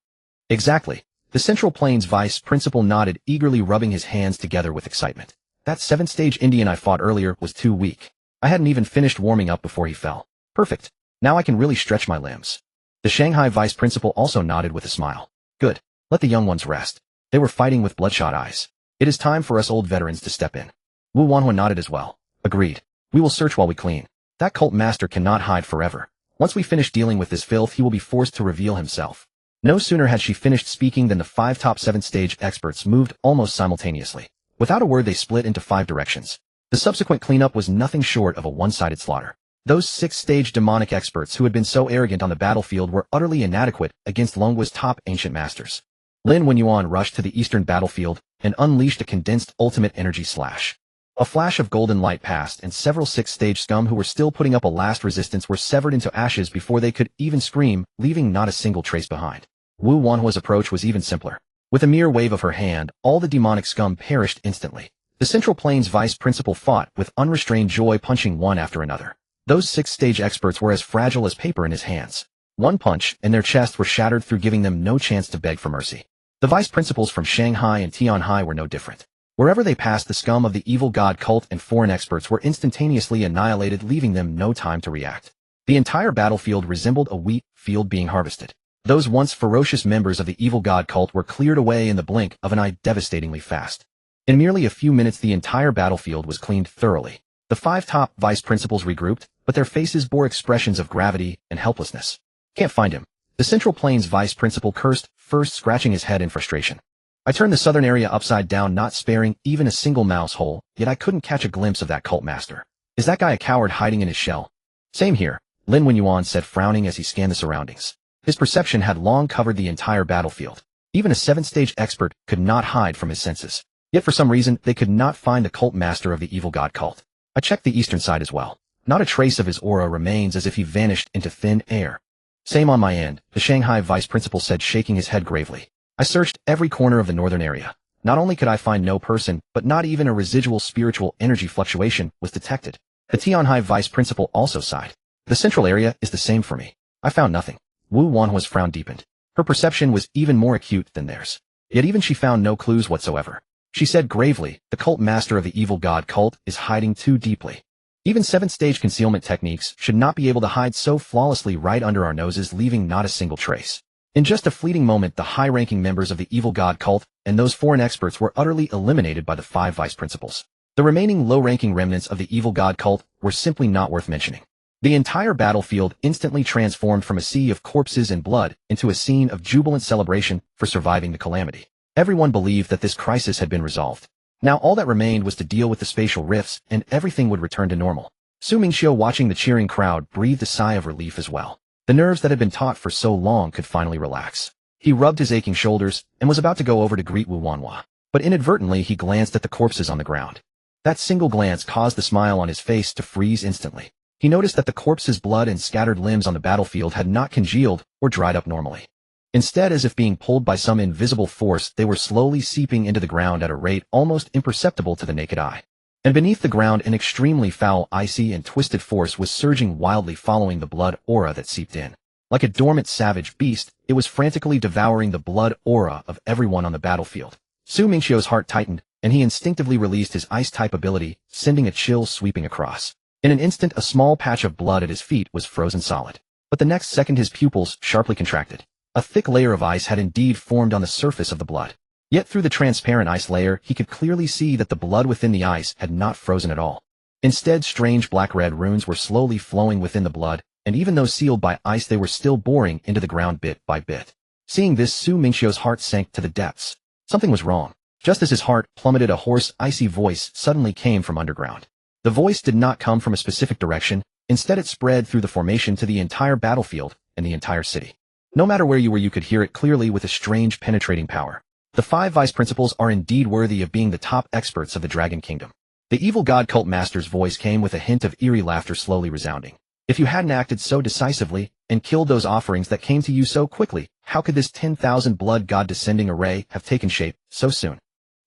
"Exactly." The Central Plains vice principal nodded, eagerly rubbing his hands together with excitement. "That 7th-stage Indian I fought earlier was too weak. I hadn't even finished warming up before he fell. Perfect. Now I can really stretch my limbs." The Shanghai vice principal also nodded with a smile. "Good. Let the young ones rest. They were fighting with bloodshot eyes. It is time for us old veterans to step in." Wu Wanhua nodded as well. "Agreed. We will search while we clean. That cult master cannot hide forever. Once we finish dealing with this filth, he will be forced to reveal himself." No sooner had she finished speaking than the 5 top 7th-stage experts moved almost simultaneously. Without a word, they split into 5 directions. The subsequent cleanup was nothing short of a one-sided slaughter. Those 6th-stage demonic experts who had been so arrogant on the battlefield were utterly inadequate against Longhua's top ancient masters. Lin Wenyuan rushed to the eastern battlefield and unleashed a condensed ultimate energy slash. A flash of golden light passed, and several 6th-stage scum who were still putting up a last resistance were severed into ashes before they could even scream, leaving not a single trace behind. Wu Wanhua's approach was even simpler. With a mere wave of her hand, all the demonic scum perished instantly. The Central Plains vice principal fought with unrestrained joy, punching one after another. Those 6th-stage experts were as fragile as paper in his hands. One punch, and their chests were shattered through, giving them no chance to beg for mercy. The vice principals from Shanghai and Tianhai were no different. Wherever they passed, the scum of the evil god cult and foreign experts were instantaneously annihilated, leaving them no time to react. The entire battlefield resembled a wheat field being harvested. Those once ferocious members of the evil god cult were cleared away in the blink of an eye, devastatingly fast. In merely a few minutes, the entire battlefield was cleaned thoroughly. The 5 top vice principals regrouped, but their faces bore expressions of gravity and helplessness. "Can't find him," the Central Plains vice principal cursed, first scratching his head in frustration. "I turned the southern area upside down, not sparing even a single mouse hole, yet I couldn't catch a glimpse of that cult master. Is that guy a coward hiding in his shell?" "Same here," Lin Wenyuan said, frowning as he scanned the surroundings. His perception had long covered the entire battlefield. Even a 7th-stage expert could not hide from his senses. Yet for some reason, they could not find the cult master of the evil god cult. I checked the eastern side as well. Not a trace of his aura remains, as if he vanished into thin air. "Same on my end," the Shanghai vice principal said, shaking his head gravely. "I searched every corner of the northern area. Not only could I find no person, but not even a residual spiritual energy fluctuation was detected." The Tianhai vice principal also sighed. "The central area is the same for me. I found nothing." Wu Wanhua's frown deepened. Her perception was even more acute than theirs. Yet even she found no clues whatsoever. She said gravely, "The cult master of the evil god cult is hiding too deeply. Even 7th-stage concealment techniques should not be able to hide so flawlessly right under our noses, leaving not a single trace." In just a fleeting moment, the high-ranking members of the evil god cult and those foreign experts were utterly eliminated by the 5 vice principals. The remaining low-ranking remnants of the evil god cult were simply not worth mentioning. The entire battlefield instantly transformed from a sea of corpses and blood into a scene of jubilant celebration for surviving the calamity. Everyone believed that this crisis had been resolved. Now all that remained was to deal with the spatial rifts, and everything would return to normal. Mingqiu, watching the cheering crowd, breathed a sigh of relief as well. The nerves that had been taut for so long could finally relax. He rubbed his aching shoulders and was about to go over to greet Wu Wanhua. But inadvertently he glanced at the corpses on the ground. That single glance caused the smile on his face to freeze instantly. He noticed that the corpses' blood and scattered limbs on the battlefield had not congealed or dried up normally. Instead, as if being pulled by some invisible force, they were slowly seeping into the ground at a rate almost imperceptible to the naked eye. And beneath the ground, an extremely foul, icy, and twisted force was surging wildly, following the blood aura that seeped in. Like a dormant savage beast, it was frantically devouring the blood aura of everyone on the battlefield. Mingqiu's heart tightened, and he instinctively released his ice-type ability, sending a chill sweeping across. In an instant, a small patch of blood at his feet was frozen solid. But the next second his pupils sharply contracted. A thick layer of ice had indeed formed on the surface of the blood. Yet through the transparent ice layer, he could clearly see that the blood within the ice had not frozen at all. Instead, strange black-red runes were slowly flowing within the blood, and even though sealed by ice, they were still boring into the ground bit by bit. Seeing this, Mingqiu's heart sank to the depths. Something was wrong. Just as his heart plummeted, a hoarse, icy voice suddenly came from underground. The voice did not come from a specific direction. Instead, it spread through the formation to the entire battlefield and the entire city. No matter where you were, you could hear it clearly with a strange penetrating power. The 5 vice principals are indeed worthy of being the top experts of the Dragon Kingdom. The evil god cult master's voice came with a hint of eerie laughter slowly resounding. If you hadn't acted so decisively and killed those offerings that came to you so quickly, how could this 10,000 blood god descending array have taken shape so soon?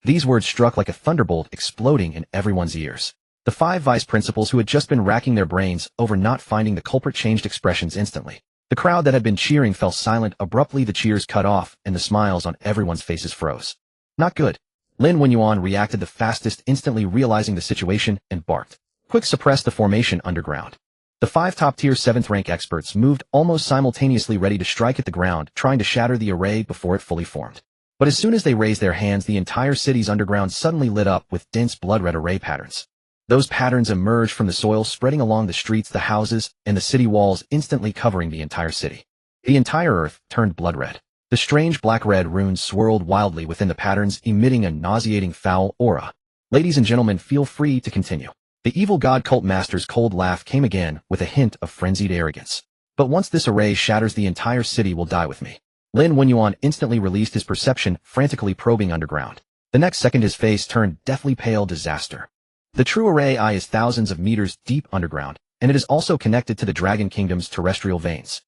These words struck like a thunderbolt, exploding in everyone's ears. The 5 vice principals, who had just been racking their brains over not finding the culprit, changed expressions instantly. The crowd that had been cheering fell silent abruptly. The cheers cut off, and the smiles on everyone's faces froze. Not good. Lin Wenyuan reacted the fastest, instantly realizing the situation, and barked. Quick, suppress the formation underground. The 5 top-tier 7th-rank experts moved almost simultaneously, ready to strike at the ground, trying to shatter the array before it fully formed. But as soon as they raised their hands, the entire city's underground suddenly lit up with dense blood-red array patterns. Those patterns emerged from the soil, spreading along the streets, the houses, and the city walls, instantly covering the entire city. The entire earth turned blood-red. The strange black-red runes swirled wildly within the patterns, emitting a nauseating foul aura. Ladies and gentlemen, feel free to continue. The evil god cult master's cold laugh came again with a hint of frenzied arrogance. But once this array shatters, the entire city will die with me. Lin Wenyuan instantly released his perception, frantically probing underground. The next second his face turned deathly pale. Disaster. The true array eye is thousands of meters deep underground, and it is also connected to the Dragon Kingdom's terrestrial veins.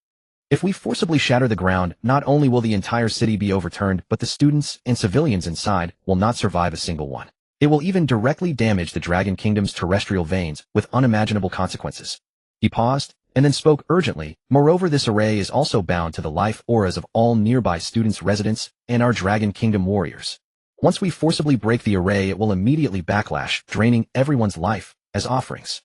If we forcibly shatter the ground, not only will the entire city be overturned, but the students and civilians inside will not survive a single one. It will even directly damage the Dragon Kingdom's terrestrial veins with unimaginable consequences. He paused, and then spoke urgently. Moreover, this array is also bound to the life auras of all nearby students, residents, and our Dragon Kingdom warriors. Once we forcibly break the array, it will immediately backlash, draining everyone's life as offerings.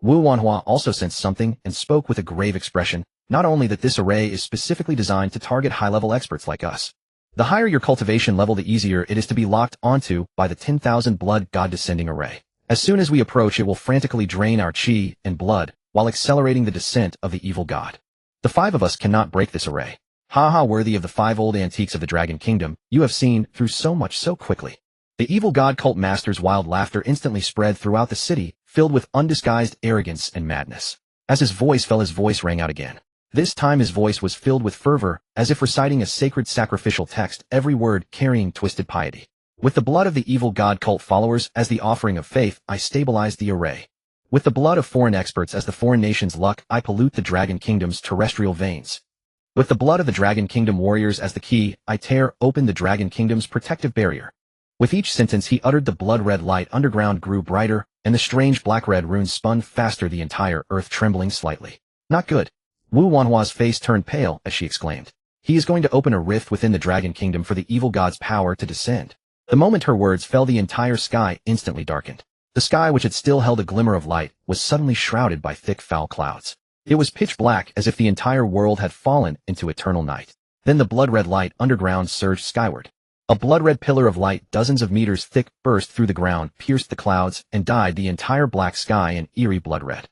Wu Wanhua also sensed something and spoke with a grave expression, not only that this array is specifically designed to target high-level experts like us. The higher your cultivation level, the easier it is to be locked onto by the 10,000 blood god descending array. As soon as we approach, it will frantically drain our chi and blood, while accelerating the descent of the evil god. The 5 of us cannot break this array. Haha, worthy of the 5 old antiques of the Dragon Kingdom, you have seen through so much so quickly. The evil god cult master's wild laughter instantly spread throughout the city, filled with undisguised arrogance and madness. As his voice fell, his voice rang out again. This time his voice was filled with fervor, as if reciting a sacred sacrificial text, every word carrying twisted piety. With the blood of the evil god cult followers as the offering of faith, I stabilize the array. With the blood of foreign experts as the foreign nation's luck, I pollute the Dragon Kingdom's terrestrial veins. With the blood of the Dragon Kingdom warriors as the key, I tear open the Dragon Kingdom's protective barrier. With each sentence he uttered, the blood-red light underground grew brighter, and the strange black-red runes spun faster, the entire earth trembling slightly. Not good. Wu Wanhua's face turned pale as she exclaimed. He is going to open a rift within the Dragon Kingdom for the evil god's power to descend. The moment her words fell, the entire sky instantly darkened. The sky, which had still held a glimmer of light, was suddenly shrouded by thick foul clouds. It was pitch black, as if the entire world had fallen into eternal night. Then the blood-red light underground surged skyward. A blood-red pillar of light dozens of meters thick burst through the ground, pierced the clouds, and dyed the entire black sky an eerie blood red.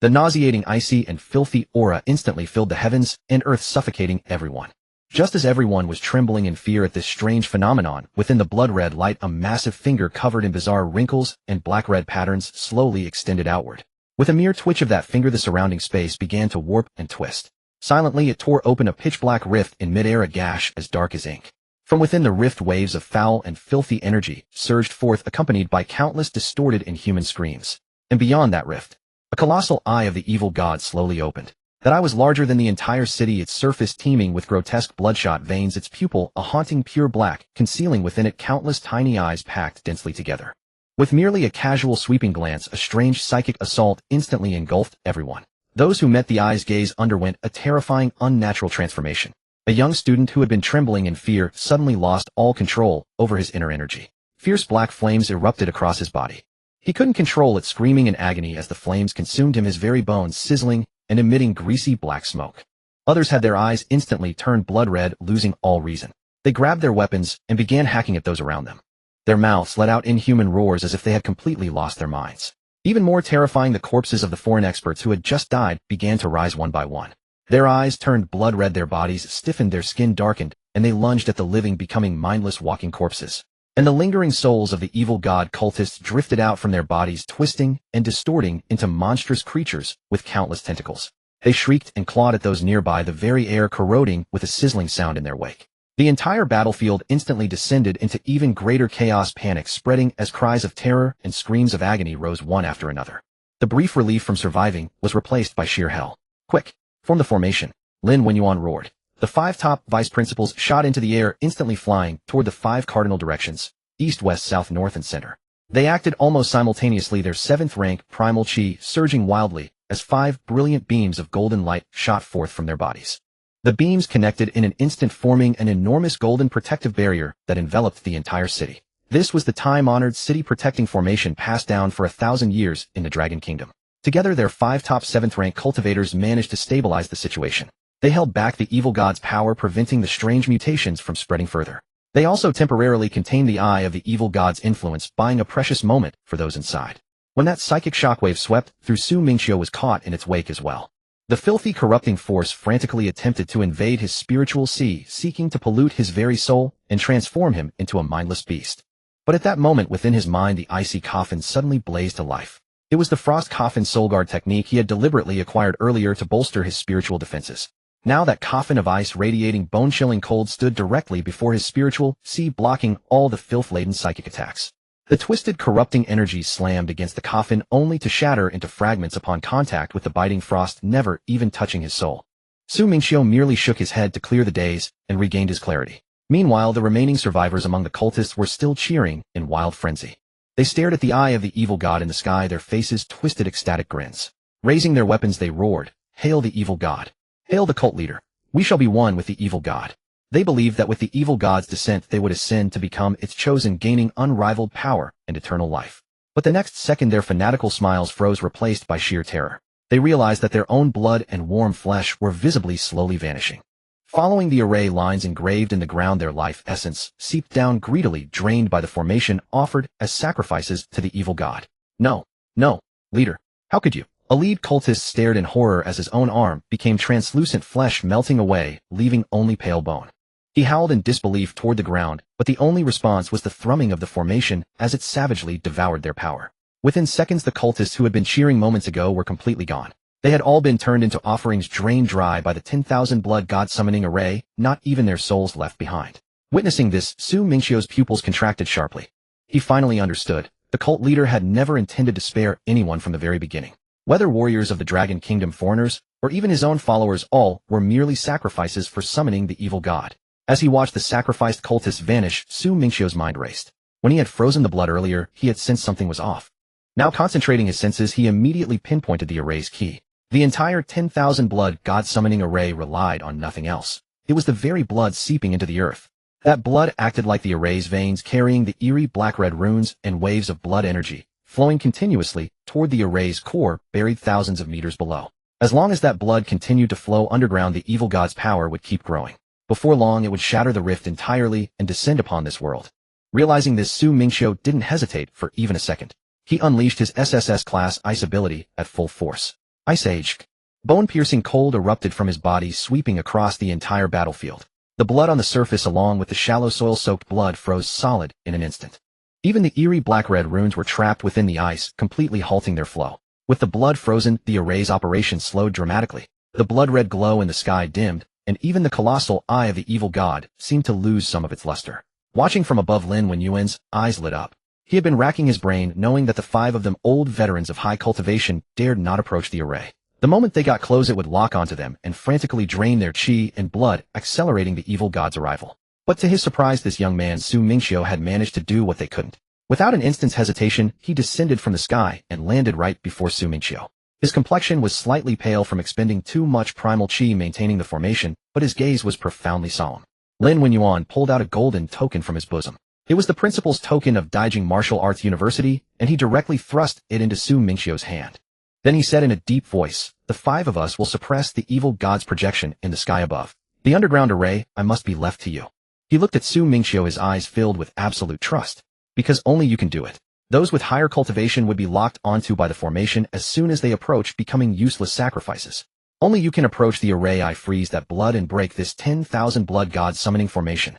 The nauseating icy and filthy aura instantly filled the heavens and earth, suffocating everyone. Just as everyone was trembling in fear at this strange phenomenon, within the blood-red light a massive finger covered in bizarre wrinkles and black-red patterns slowly extended outward. With a mere twitch of that finger, the surrounding space began to warp and twist. Silently, it tore open a pitch-black rift in mid-air, a gash as dark as ink. From within the rift, waves of foul and filthy energy surged forth, accompanied by countless distorted inhuman screams. And beyond that rift, a colossal eye of the evil god slowly opened. That eye was larger than the entire city, its surface teeming with grotesque bloodshot veins, its pupil a haunting pure black, concealing within it countless tiny eyes packed densely together. With merely a casual sweeping glance, a strange psychic assault instantly engulfed everyone. Those who met the eye's gaze underwent a terrifying, unnatural transformation. A young student who had been trembling in fear suddenly lost all control over his inner energy. Fierce black flames erupted across his body. He couldn't control it, screaming in agony as the flames consumed him, his very bones sizzling and emitting greasy black smoke. Others had their eyes instantly turned blood red, losing all reason. They grabbed their weapons and began hacking at those around them. Their mouths let out inhuman roars as if they had completely lost their minds. Even more terrifying, the corpses of the foreign experts who had just died began to rise one by one. Their eyes turned blood red, their bodies stiffened, their skin darkened, and they lunged at the living, becoming mindless walking corpses. And the lingering souls of the evil god cultists drifted out from their bodies, twisting and distorting into monstrous creatures with countless tentacles. They shrieked and clawed at those nearby, the very air corroding with a sizzling sound in their wake. The entire battlefield instantly descended into even greater chaos, panic spreading as cries of terror and screams of agony rose one after another. The brief relief from surviving was replaced by sheer hell. "Quick, form the formation," Lin Wenyuan roared. The 5 top vice principals shot into the air, instantly flying toward the 5 cardinal directions: east, west, south, north, and center. They acted almost simultaneously, their 7th rank primal chi surging wildly as 5 brilliant beams of golden light shot forth from their bodies. The beams connected in an instant, forming an enormous golden protective barrier that enveloped the entire city. This was the time-honored city-protecting formation passed down for 1,000 years in the Dragon Kingdom. Together, their 5 top 7th rank cultivators managed to stabilize the situation. They held back the evil god's power, preventing the strange mutations from spreading further. They also temporarily contained the eye of the evil god's influence, buying a precious moment for those inside. When that psychic shockwave swept through, Mingqiu was caught in its wake as well. The filthy, corrupting force frantically attempted to invade his spiritual sea, seeking to pollute his very soul and transform him into a mindless beast. But at that moment, within his mind, the icy coffin suddenly blazed to life. It was the frost coffin soul guard technique he had deliberately acquired earlier to bolster his spiritual defenses. Now that coffin of ice, radiating bone-chilling cold, stood directly before his spiritual sea, blocking all the filth-laden psychic attacks. The twisted, corrupting energies slammed against the coffin, only to shatter into fragments upon contact with the biting frost, never even touching his soul. Mingqiu merely shook his head to clear the daze and regained his clarity. Meanwhile, the remaining survivors among the cultists were still cheering in wild frenzy. They stared at the eye of the evil god in the sky, their faces twisted ecstatic grins. Raising their weapons, they roared, "Hail the evil god! Hail the cult leader! We shall be one with the evil god." They believed that with the evil god's descent they would ascend to become its chosen, gaining unrivaled power and eternal life. But the next second their fanatical smiles froze, replaced by sheer terror. They realized that their own blood and warm flesh were visibly slowly vanishing. Following the array lines engraved in the ground, their life essence seeped down greedily, drained by the formation offered as sacrifices to the evil god. No, leader, how could you?" A lead cultist stared in horror as his own arm became translucent flesh, melting away, leaving only pale bone. He howled in disbelief toward the ground, but the only response was the thrumming of the formation as it savagely devoured their power. Within seconds, the cultists who had been cheering moments ago were completely gone. They had all been turned into offerings, drained dry by the 10,000 blood god summoning array, not even their souls left behind. Witnessing this, Mingqiu's pupils contracted sharply. He finally understood. The cult leader had never intended to spare anyone from the very beginning. Whether warriors of the Dragon Kingdom, foreigners, or even his own followers, all were merely sacrifices for summoning the evil god. As he watched the sacrificed cultists vanish, Mingqiu's mind raced. When he had frozen the blood earlier, he had sensed something was off. Now, concentrating his senses, he immediately pinpointed the array's key. The entire 10,000 blood god summoning array relied on nothing else. It was the very blood seeping into the earth. That blood acted like the array's veins, carrying the eerie black-red runes and waves of blood energy, flowing continuously toward the array's core, buried thousands of meters below. As long as that blood continued to flow underground, the evil god's power would keep growing. Before long, it would shatter the rift entirely and descend upon this world. Realizing this, Mingqiu didn't hesitate for even a second. He unleashed his SSS class ice ability at full force. Ice Age. Bone-piercing cold erupted from his body, sweeping across the entire battlefield. The blood on the surface along with the shallow soil-soaked blood froze solid in an instant. Even the eerie black-red runes were trapped within the ice, completely halting their flow. With the blood frozen, the array's operation slowed dramatically. The blood-red glow in the sky dimmed, and even the colossal eye of the evil god seemed to lose some of its luster. Watching from above, Lin Wenyuan's eyes lit up. He had been racking his brain, knowing that the 5 of them old veterans of high cultivation dared not approach the array. The moment they got close, it would lock onto them and frantically drain their chi and blood, accelerating the evil god's arrival. But to his surprise, this young man, Su Mingqiu, had managed to do what they couldn't. Without an instant's hesitation, he descended from the sky and landed right before Su Mingqiu. His complexion was slightly pale from expending too much primal chi maintaining the formation, but his gaze was profoundly solemn. Lin Wenyuan pulled out a golden token from his bosom. It was the principal's token of Daijing Martial Arts University, and he directly thrust it into Su Mingqiu's hand. Then he said in a deep voice, "The 5 of us will suppress the evil god's projection in the sky above. The underground array, I must be left to you." He looked at Su Mingqiu, his eyes filled with absolute trust. "Because only you can do it. Those with higher cultivation would be locked onto by the formation as soon as they approach, becoming useless sacrifices. Only you can approach the array. I freeze that blood and break this 10,000 blood god summoning formation."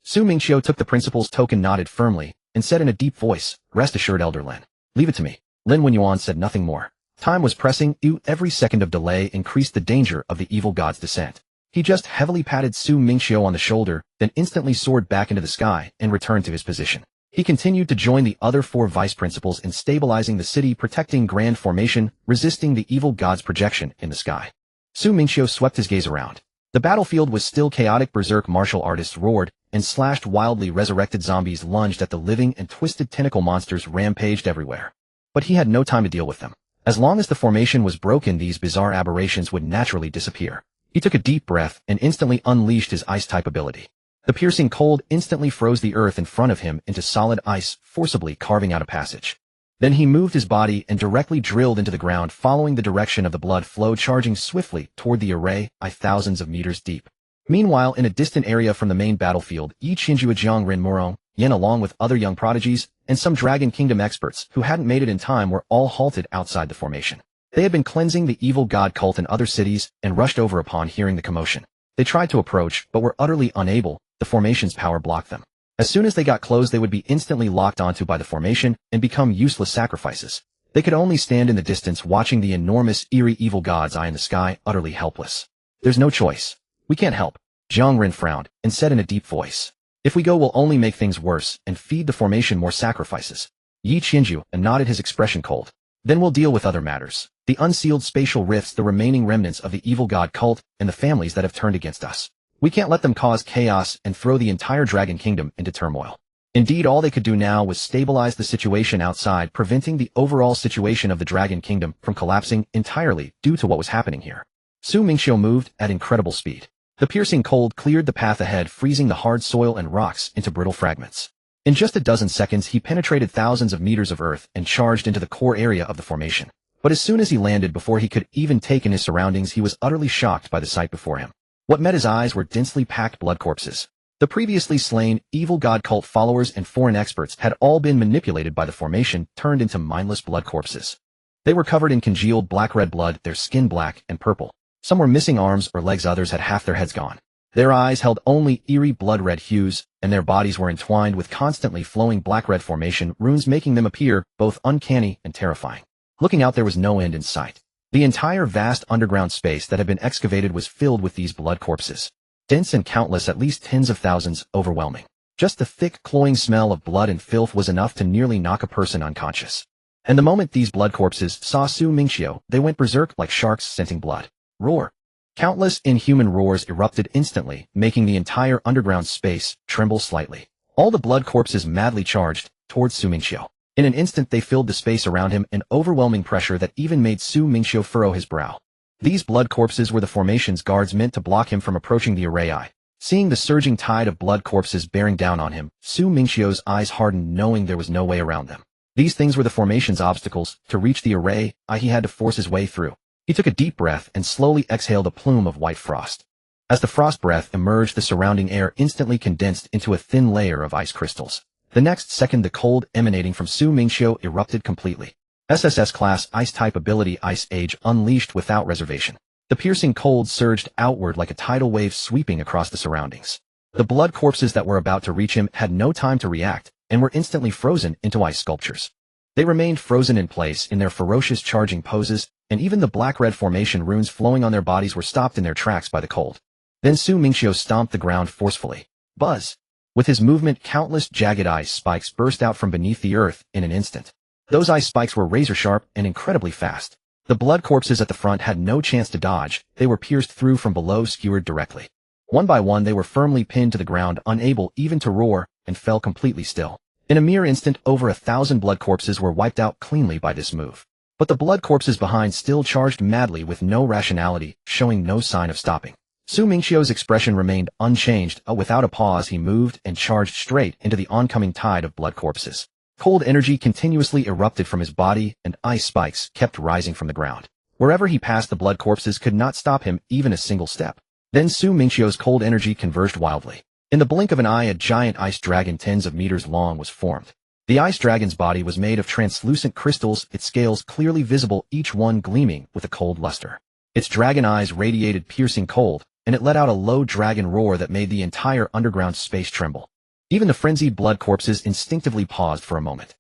Su Mingqiu took the principal's token, nodded firmly, and said in a deep voice, "Rest assured, Elder Lin. Leave it to me." Lin Wenyuan said nothing more. Time was pressing. Every second of delay increased the danger of the evil god's descent. He just heavily patted Su Mingqiu on the shoulder, then instantly soared back into the sky and returned to his position. He continued to join the other 4 vice principals in stabilizing the city, protecting Grand Formation, resisting the evil god's projection in the sky. Su Mingqiu swept his gaze around. The battlefield was still chaotic. Berserk martial artists roared and slashed wildly. Resurrected zombies lunged at the living, and twisted tentacle monsters rampaged everywhere. But he had no time to deal with them. As long as the formation was broken, these bizarre aberrations would naturally disappear. He took a deep breath and instantly unleashed his ice-type ability. The piercing cold instantly froze the earth in front of him into solid ice, forcibly carving out a passage. Then he moved his body and directly drilled into the ground, following the direction of the blood flow, charging swiftly toward the array, thousands of meters deep. Meanwhile, in a distant area from the main battlefield, Yi Qinjue, Jiang Rin Murong, Yen, along with other young prodigies, and some Dragon Kingdom experts who hadn't made it in time, were all halted outside the formation. They had been cleansing the evil god cult in other cities and rushed over upon hearing the commotion. They tried to approach, but were utterly unable. The formation's power blocked them. As soon as they got close, they would be instantly locked onto by the formation and become useless sacrifices. They could only stand in the distance, watching the enormous, eerie evil god's eye in the sky, utterly helpless. "There's no choice. We can't help." Jiang Rin frowned and said in a deep voice, "If we go, we'll only make things worse and feed the formation more sacrifices." Yi Qinjue nodded, his expression cold. "Then we'll deal with other matters. The unsealed spatial rifts, the remaining remnants of the evil god cult, and the families that have turned against us. We can't let them cause chaos and throw the entire Dragon Kingdom into turmoil." Indeed, all they could do now was stabilize the situation outside, preventing the overall situation of the Dragon Kingdom from collapsing entirely due to what was happening here. Su Mingqiu moved at incredible speed. The piercing cold cleared the path ahead, freezing the hard soil and rocks into brittle fragments. In just a dozen seconds, he penetrated thousands of meters of earth and charged into the core area of the formation. But as soon as he landed, before he could even take in his surroundings, he was utterly shocked by the sight before him. What met his eyes were densely packed blood corpses. The previously slain evil god cult followers and foreign experts had all been manipulated by the formation, turned into mindless blood corpses. They were covered in congealed black-red blood, their skin black and purple. Some were missing arms or legs, others had half their heads gone. Their eyes held only eerie blood-red hues, and their bodies were entwined with constantly flowing black-red formation runes, making them appear both uncanny and terrifying. Looking out, there was no end in sight. The entire vast underground space that had been excavated was filled with these blood corpses. Dense and countless, at least tens of thousands, overwhelming. Just the thick, cloying smell of blood and filth was enough to nearly knock a person unconscious. And the moment these blood corpses saw Su Mingqiu, they went berserk like sharks scenting blood. Roar! Countless inhuman roars erupted instantly, making the entire underground space tremble slightly. All the blood corpses madly charged towards Su Mingqiu. In an instant, they filled the space around him, an overwhelming pressure that even made Su Mingqiu furrow his brow. These blood corpses were the formation's guards, meant to block him from approaching the array eye. Seeing the surging tide of blood corpses bearing down on him, Su Mingqiu's eyes hardened, knowing there was no way around them. These things were the formation's obstacles. To reach the array eye, he had to force his way through. He took a deep breath and slowly exhaled a plume of white frost. As the frost breath emerged, the surrounding air instantly condensed into a thin layer of ice crystals. The next second, the cold emanating from Su Mingqiu erupted completely. SSS-class Ice-type ability Ice Age unleashed without reservation. The piercing cold surged outward like a tidal wave sweeping across the surroundings. The blood corpses that were about to reach him had no time to react and were instantly frozen into ice sculptures. They remained frozen in place in their ferocious charging poses, and even the black-red formation runes flowing on their bodies were stopped in their tracks by the cold. Then Mingqiu stomped the ground forcefully. Buzz! With his movement, countless jagged ice spikes burst out from beneath the earth in an instant. Those ice spikes were razor-sharp and incredibly fast. The blood corpses at the front had no chance to dodge, they were pierced through from below, skewered directly. One by one they were firmly pinned to the ground, unable even to roar, and fell completely still. In a mere instant, over 1,000 blood corpses were wiped out cleanly by this move. But the blood corpses behind still charged madly with no rationality, showing no sign of stopping. Mingqiu's expression remained unchanged, without a pause he moved and charged straight into the oncoming tide of blood corpses. Cold energy continuously erupted from his body, and ice spikes kept rising from the ground. Wherever he passed, the blood corpses could not stop him even a single step. Then Mingqiu's cold energy converged wildly. In the blink of an eye, a giant ice dragon tens of meters long was formed. The ice dragon's body was made of translucent crystals, its scales clearly visible, each one gleaming with a cold luster. Its dragon eyes radiated piercing cold, and it let out a low dragon roar that made the entire underground space tremble. Even the frenzied blood corpses instinctively paused for a moment.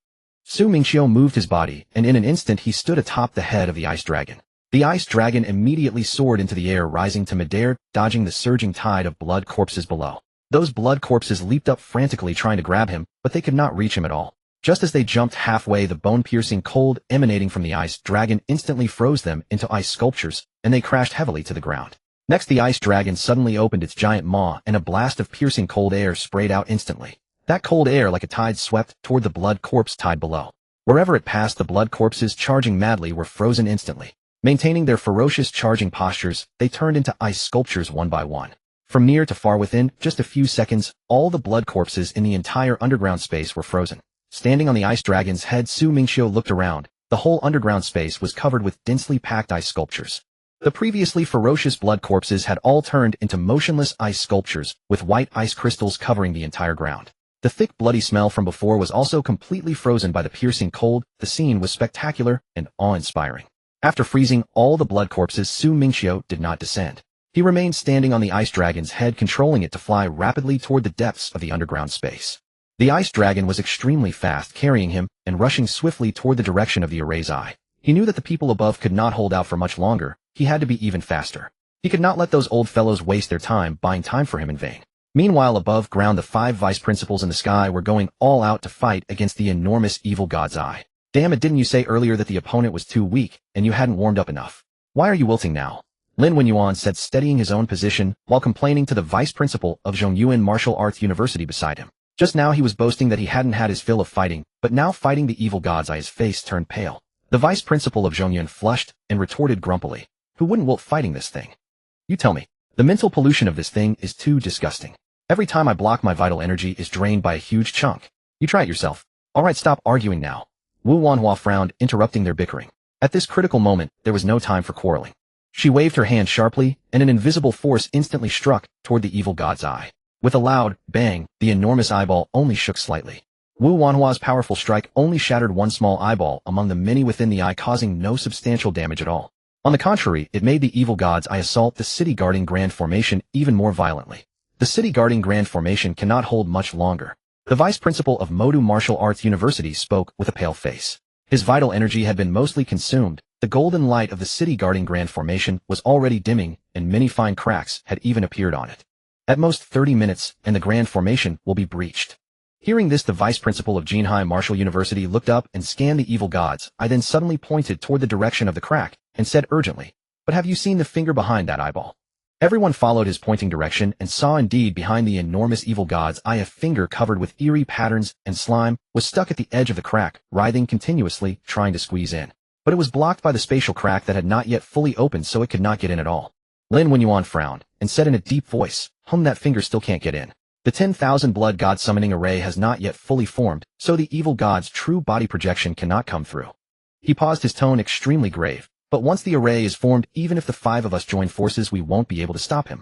Mingqiu moved his body, and in an instant he stood atop the head of the ice dragon. The ice dragon immediately soared into the air, rising to midair, dodging the surging tide of blood corpses below. Those blood corpses leaped up frantically trying to grab him, but they could not reach him at all. Just as they jumped halfway, the bone-piercing cold emanating from the ice dragon instantly froze them into ice sculptures, and they crashed heavily to the ground. Next, the ice dragon suddenly opened its giant maw, and a blast of piercing cold air sprayed out instantly. That cold air, like a tide, swept toward the blood corpse tide below. Wherever it passed, the blood corpses, charging madly, were frozen instantly. Maintaining their ferocious charging postures, they turned into ice sculptures one by one. From near to far within just a few seconds, all the blood corpses in the entire underground space were frozen. Standing on the ice dragon's head, Mingqiu looked around. The whole underground space was covered with densely packed ice sculptures. The previously ferocious blood corpses had all turned into motionless ice sculptures, with white ice crystals covering the entire ground. The thick, bloody smell from before was also completely frozen by the piercing cold. The scene was spectacular and awe-inspiring. After freezing all the blood corpses, Mingqiu did not descend. He remained standing on the ice dragon's head, controlling it to fly rapidly toward the depths of the underground space. The ice dragon was extremely fast, carrying him and rushing swiftly toward the direction of the array's eye. He knew that the people above could not hold out for much longer. He had to be even faster. He could not let those old fellows waste their time buying time for him in vain. Meanwhile, above ground, the 5 vice principals in the sky were going all out to fight against the enormous evil god's eye. Damn it, didn't you say earlier that the opponent was too weak and you hadn't warmed up enough? Why are you wilting now? Lin Wenyuan said, steadying his own position while complaining to the vice principal of Zhongyuan Martial Arts University beside him. Just now he was boasting that he hadn't had his fill of fighting, but now fighting the evil god's eye, his face turned pale. The vice principal of Zhongyuan flushed and retorted grumpily, "Who wouldn't wilt fighting this thing? You tell me. The mental pollution of this thing is too disgusting. Every time I block, my vital energy is drained by a huge chunk. You try it yourself. Alright, stop arguing now." Wu Wanhua frowned, interrupting their bickering. At this critical moment, there was no time for quarreling. She waved her hand sharply, and an invisible force instantly struck toward the evil god's eye. With a loud bang, the enormous eyeball only shook slightly. Wu Wanhua's powerful strike only shattered one small eyeball among the many within the eye, causing no substantial damage at all. On the contrary, it made the evil god's eye assault the city guarding grand formation even more violently. The city guarding grand formation cannot hold much longer. The vice principal of Modu Martial Arts University spoke with a pale face. His vital energy had been mostly consumed. The golden light of the city guarding grand formation was already dimming, and many fine cracks had even appeared on it. At most 30 minutes, and the grand formation will be breached. Hearing this, the vice principal of Jinhai Martial University looked up and scanned the evil god's eye, then suddenly pointed toward the direction of the crack, and said urgently, "But have you seen the finger behind that eyeball?" Everyone followed his pointing direction and saw indeed behind the enormous evil god's eye a finger covered with eerie patterns and slime was stuck at the edge of the crack, writhing continuously, trying to squeeze in. But it was blocked by the spatial crack that had not yet fully opened, so it could not get in at all. Lin Wenyuan frowned and said in a deep voice, "That finger still can't get in. The 10,000 blood god summoning array has not yet fully formed, so the evil god's true body projection cannot come through." He paused, his tone extremely grave. "But once the array is formed, even if the 5 of us join forces, we won't be able to stop him."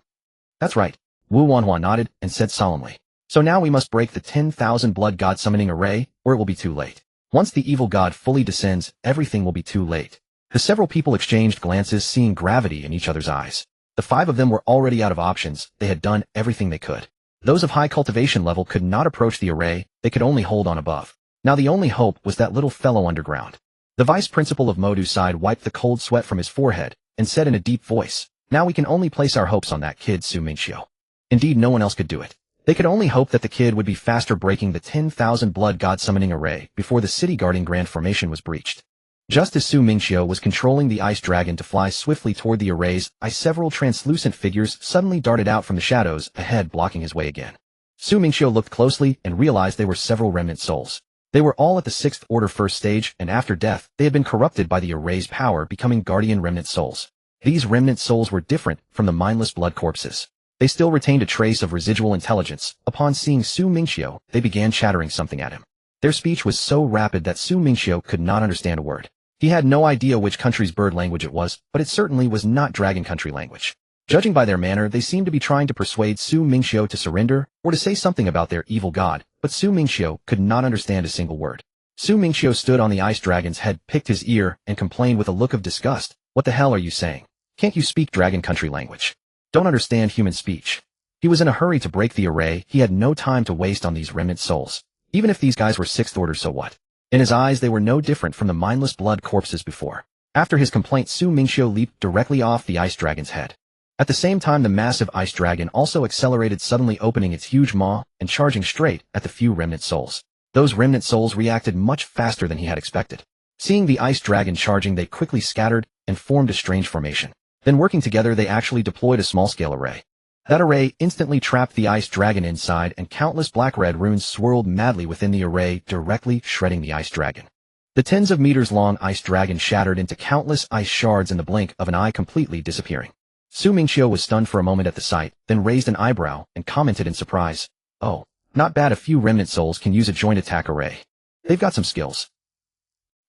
"That's right." Wu Wanhua nodded and said solemnly. "So now we must break the 10,000 blood god summoning array, or it will be too late." Once the evil god fully descends, everything will be too late. The several people exchanged glances, seeing gravity in each other's eyes. The 5 of them were already out of options. They had done everything they could. Those of high cultivation level could not approach the array, they could only hold on above. Now the only hope was that little fellow underground. The vice principal of Modu's side wiped the cold sweat from his forehead and said in a deep voice, "Now we can only place our hopes on that kid Su Mingqiu." Indeed, no one else could do it. They could only hope that the kid would be faster breaking the 10,000 blood god summoning array before the city guarding grand formation was breached. Just as Su Mingqiu was controlling the ice dragon to fly swiftly toward the array's ice, several translucent figures suddenly darted out from the shadows ahead, blocking his way again. Su Mingqiu looked closely and realized they were several remnant souls. They were all at the 6th order first stage, and after death, they had been corrupted by the array's power, becoming guardian remnant souls. These remnant souls were different from the mindless blood corpses. They still retained a trace of residual intelligence. Upon seeing Su Mingqiu, they began chattering something at him. Their speech was so rapid that Su Mingqiu could not understand a word. He had no idea which country's bird language it was, but it certainly was not dragon country language. Judging by their manner, they seemed to be trying to persuade Su Mingqiu to surrender, or to say something about their evil god, but Su Mingqiu could not understand a single word. Su Mingqiu stood on the ice dragon's head, picked his ear, and complained with a look of disgust. "What the hell are you saying? Can't you speak dragon country language? Don't understand human speech?" He was in a hurry to break the array. He had no time to waste on these remnant souls. Even if these guys were 6th order, so what? In his eyes, they were no different from the mindless blood corpses before. After his complaint, Su Mingqiu leaped directly off the ice dragon's head. At the same time, the massive ice dragon also accelerated, suddenly opening its huge maw and charging straight at the few remnant souls. Those remnant souls reacted much faster than he had expected. Seeing the ice dragon charging, they quickly scattered and formed a strange formation. Then working together, they actually deployed a small-scale array. That array instantly trapped the ice dragon inside, and countless black-red runes swirled madly within the array, directly shredding the ice dragon. The tens of meters long ice dragon shattered into countless ice shards in the blink of an eye, completely disappearing. Su Mingqiu was stunned for a moment at the sight, then raised an eyebrow and commented in surprise, "Oh, not bad. A few remnant souls can use a joint attack array. They've got some skills."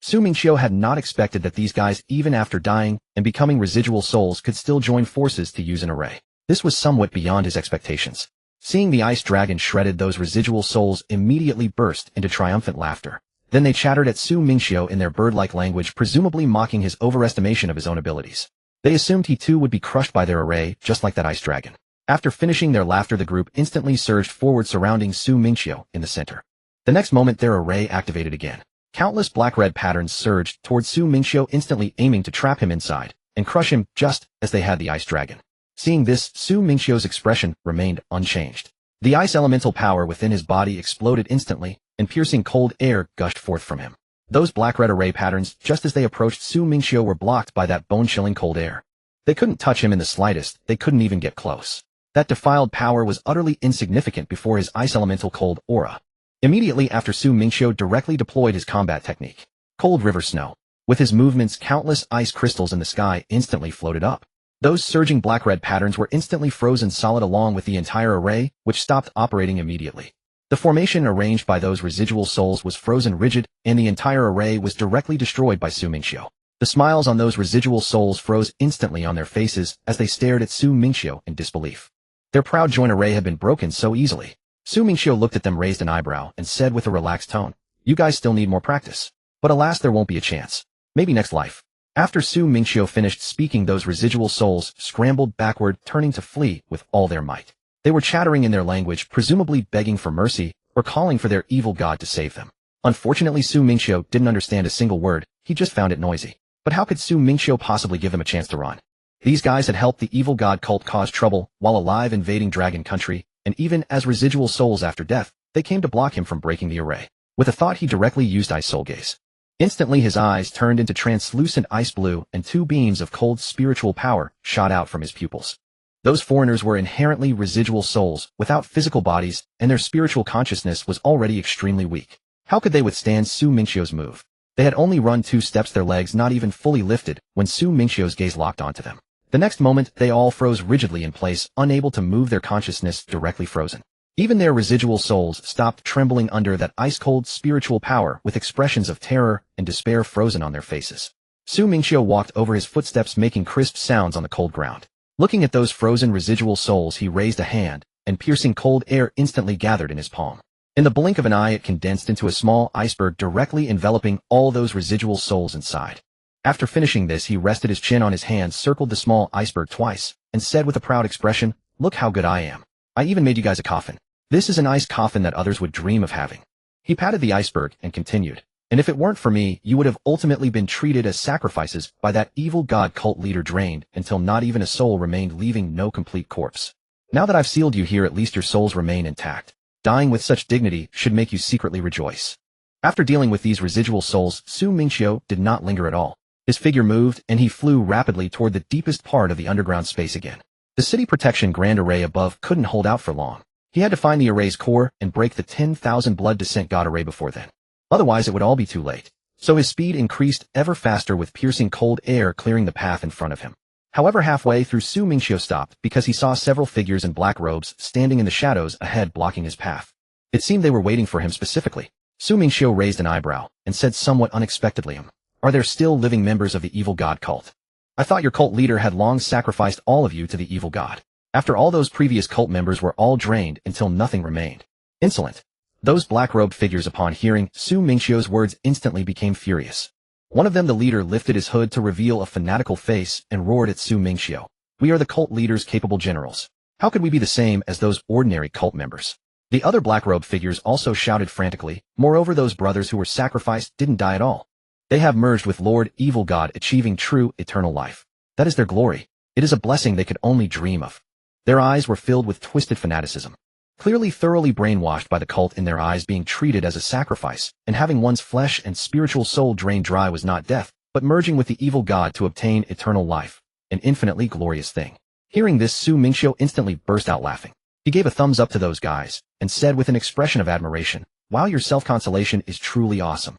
Su Mingqiu had not expected that these guys, even after dying and becoming residual souls, could still join forces to use an array. This was somewhat beyond his expectations. Seeing the ice dragon shredded, those residual souls immediately burst into triumphant laughter. Then they chattered at Su Mingqiu in their bird-like language, presumably mocking his overestimation of his own abilities. They assumed he too would be crushed by their array, just like that ice dragon. After finishing their laughter, the group instantly surged forward, surrounding Su Mingqiu in the center. The next moment, their array activated again. Countless black-red patterns surged towards Su Mingqiu, instantly aiming to trap him inside and crush him, just as they had the ice dragon. Seeing this, Su Mingqiu's expression remained unchanged. The ice elemental power within his body exploded instantly, and piercing cold air gushed forth from him. Those black-red array patterns, just as they approached Su Mingqiu, were blocked by that bone-chilling cold air. They couldn't touch him in the slightest, they couldn't even get close. That defiled power was utterly insignificant before his ice elemental cold aura. Immediately after, Su Mingqiu directly deployed his combat technique, Cold River Snow. With his movements, countless ice crystals in the sky instantly floated up. Those surging black-red patterns were instantly frozen solid, along with the entire array, which stopped operating immediately. The formation arranged by those residual souls was frozen rigid, and the entire array was directly destroyed by Su Mingqiu. The smiles on those residual souls froze instantly on their faces as they stared at Su Mingqiu in disbelief. Their proud joint array had been broken so easily. Su Mingqiu looked at them, raised an eyebrow, and said with a relaxed tone, "You guys still need more practice. But alas, there won't be a chance. Maybe next life." After Su Mingqiu finished speaking, those residual souls scrambled backward, turning to flee with all their might. They were chattering in their language, presumably begging for mercy or calling for their evil god to save them. Unfortunately, Su Mingqiu didn't understand a single word. He just found it noisy. But how could Su Mingqiu possibly give them a chance to run? These guys had helped the evil god cult cause trouble while alive, invading dragon country, and even as residual souls after death, they came to block him from breaking the array. With a thought, he directly used Ice Soul Gaze. Instantly, his eyes turned into translucent ice blue, and 2 beams of cold spiritual power shot out from his pupils. Those foreigners were inherently residual souls, without physical bodies, and their spiritual consciousness was already extremely weak. How could they withstand Su Mingqiu's move? They had only run 2 steps, their legs not even fully lifted, when Su Mingqiu's gaze locked onto them. The next moment, they all froze rigidly in place, unable to move, their consciousness directly frozen. Even their residual souls stopped trembling under that ice-cold spiritual power, with expressions of terror and despair frozen on their faces. Su Mingqiu walked over his footsteps, making crisp sounds on the cold ground. Looking at those frozen residual souls, he raised a hand, and piercing cold air instantly gathered in his palm. In the blink of an eye, it condensed into a small iceberg directly enveloping all those residual souls inside. After finishing this, he rested his chin on his hands, circled the small iceberg twice, and said with a proud expression, "Look how good I am. I even made you guys a coffin. This is an ice coffin that others would dream of having." He patted the iceberg and continued, "And if it weren't for me, you would have ultimately been treated as sacrifices by that evil god cult leader, drained until not even a soul remained, leaving no complete corpse. Now that I've sealed you here, at least your souls remain intact. Dying with such dignity should make you secretly rejoice." After dealing with these residual souls, Mingqiu did not linger at all. His figure moved, and he flew rapidly toward the deepest part of the underground space again. The city protection grand array above couldn't hold out for long. He had to find the array's core and break the 10,000 blood descent god array before then. Otherwise, it would all be too late. So his speed increased ever faster, with piercing cold air clearing the path in front of him. However, halfway through, Mingqiu stopped because he saw several figures in black robes standing in the shadows ahead, blocking his path. It seemed they were waiting for him specifically. Mingqiu raised an eyebrow and said somewhat unexpectedly, "Are there still living members of the evil god cult? I thought your cult leader had long sacrificed all of you to the evil god. After all, those previous cult members were all drained until nothing remained." Insolent. Those black-robed figures, upon hearing Mingqiu's words, instantly became furious. One of them, the leader, lifted his hood to reveal a fanatical face and roared at Mingqiu, "We are the cult leader's capable generals. How could we be the same as those ordinary cult members?" The other black-robed figures also shouted frantically, "Moreover, those brothers who were sacrificed didn't die at all. They have merged with Lord Evil God, achieving true eternal life. That is their glory. It is a blessing they could only dream of." Their eyes were filled with twisted fanaticism. Clearly thoroughly brainwashed by the cult, in their eyes, being treated as a sacrifice and having one's flesh and spiritual soul drained dry was not death, but merging with the evil god to obtain eternal life, an infinitely glorious thing. Hearing this, Mingqiu instantly burst out laughing. He gave a thumbs up to those guys and said with an expression of admiration, "Wow, your self-consolation is truly awesome.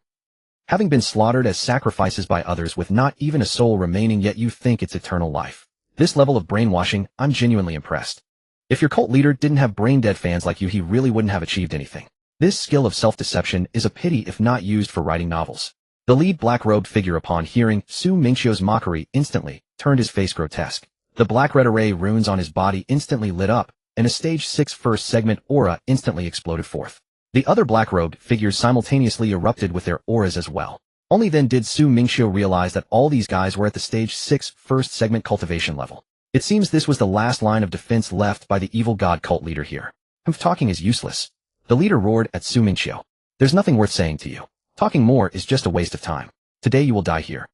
Having been slaughtered as sacrifices by others with not even a soul remaining, yet you think it's eternal life. This level of brainwashing, I'm genuinely impressed. If your cult leader didn't have brain-dead fans like you, he really wouldn't have achieved anything. This skill of self-deception is a pity if not used for writing novels." The lead black-robed figure, upon hearing Mingqiu's mockery, instantly turned his face grotesque. The black-red array runes on his body instantly lit up, and a stage 6 first segment aura instantly exploded forth. The other black-robed figures simultaneously erupted with their auras as well. Only then did Mingqiu realize that all these guys were at the stage 6 first segment cultivation level. It seems this was the last line of defense left by the evil god cult leader here. "Talking is useless." The leader roared at Mingqiu. "There's nothing worth saying to you. Talking more is just a waste of time. Today you will die here."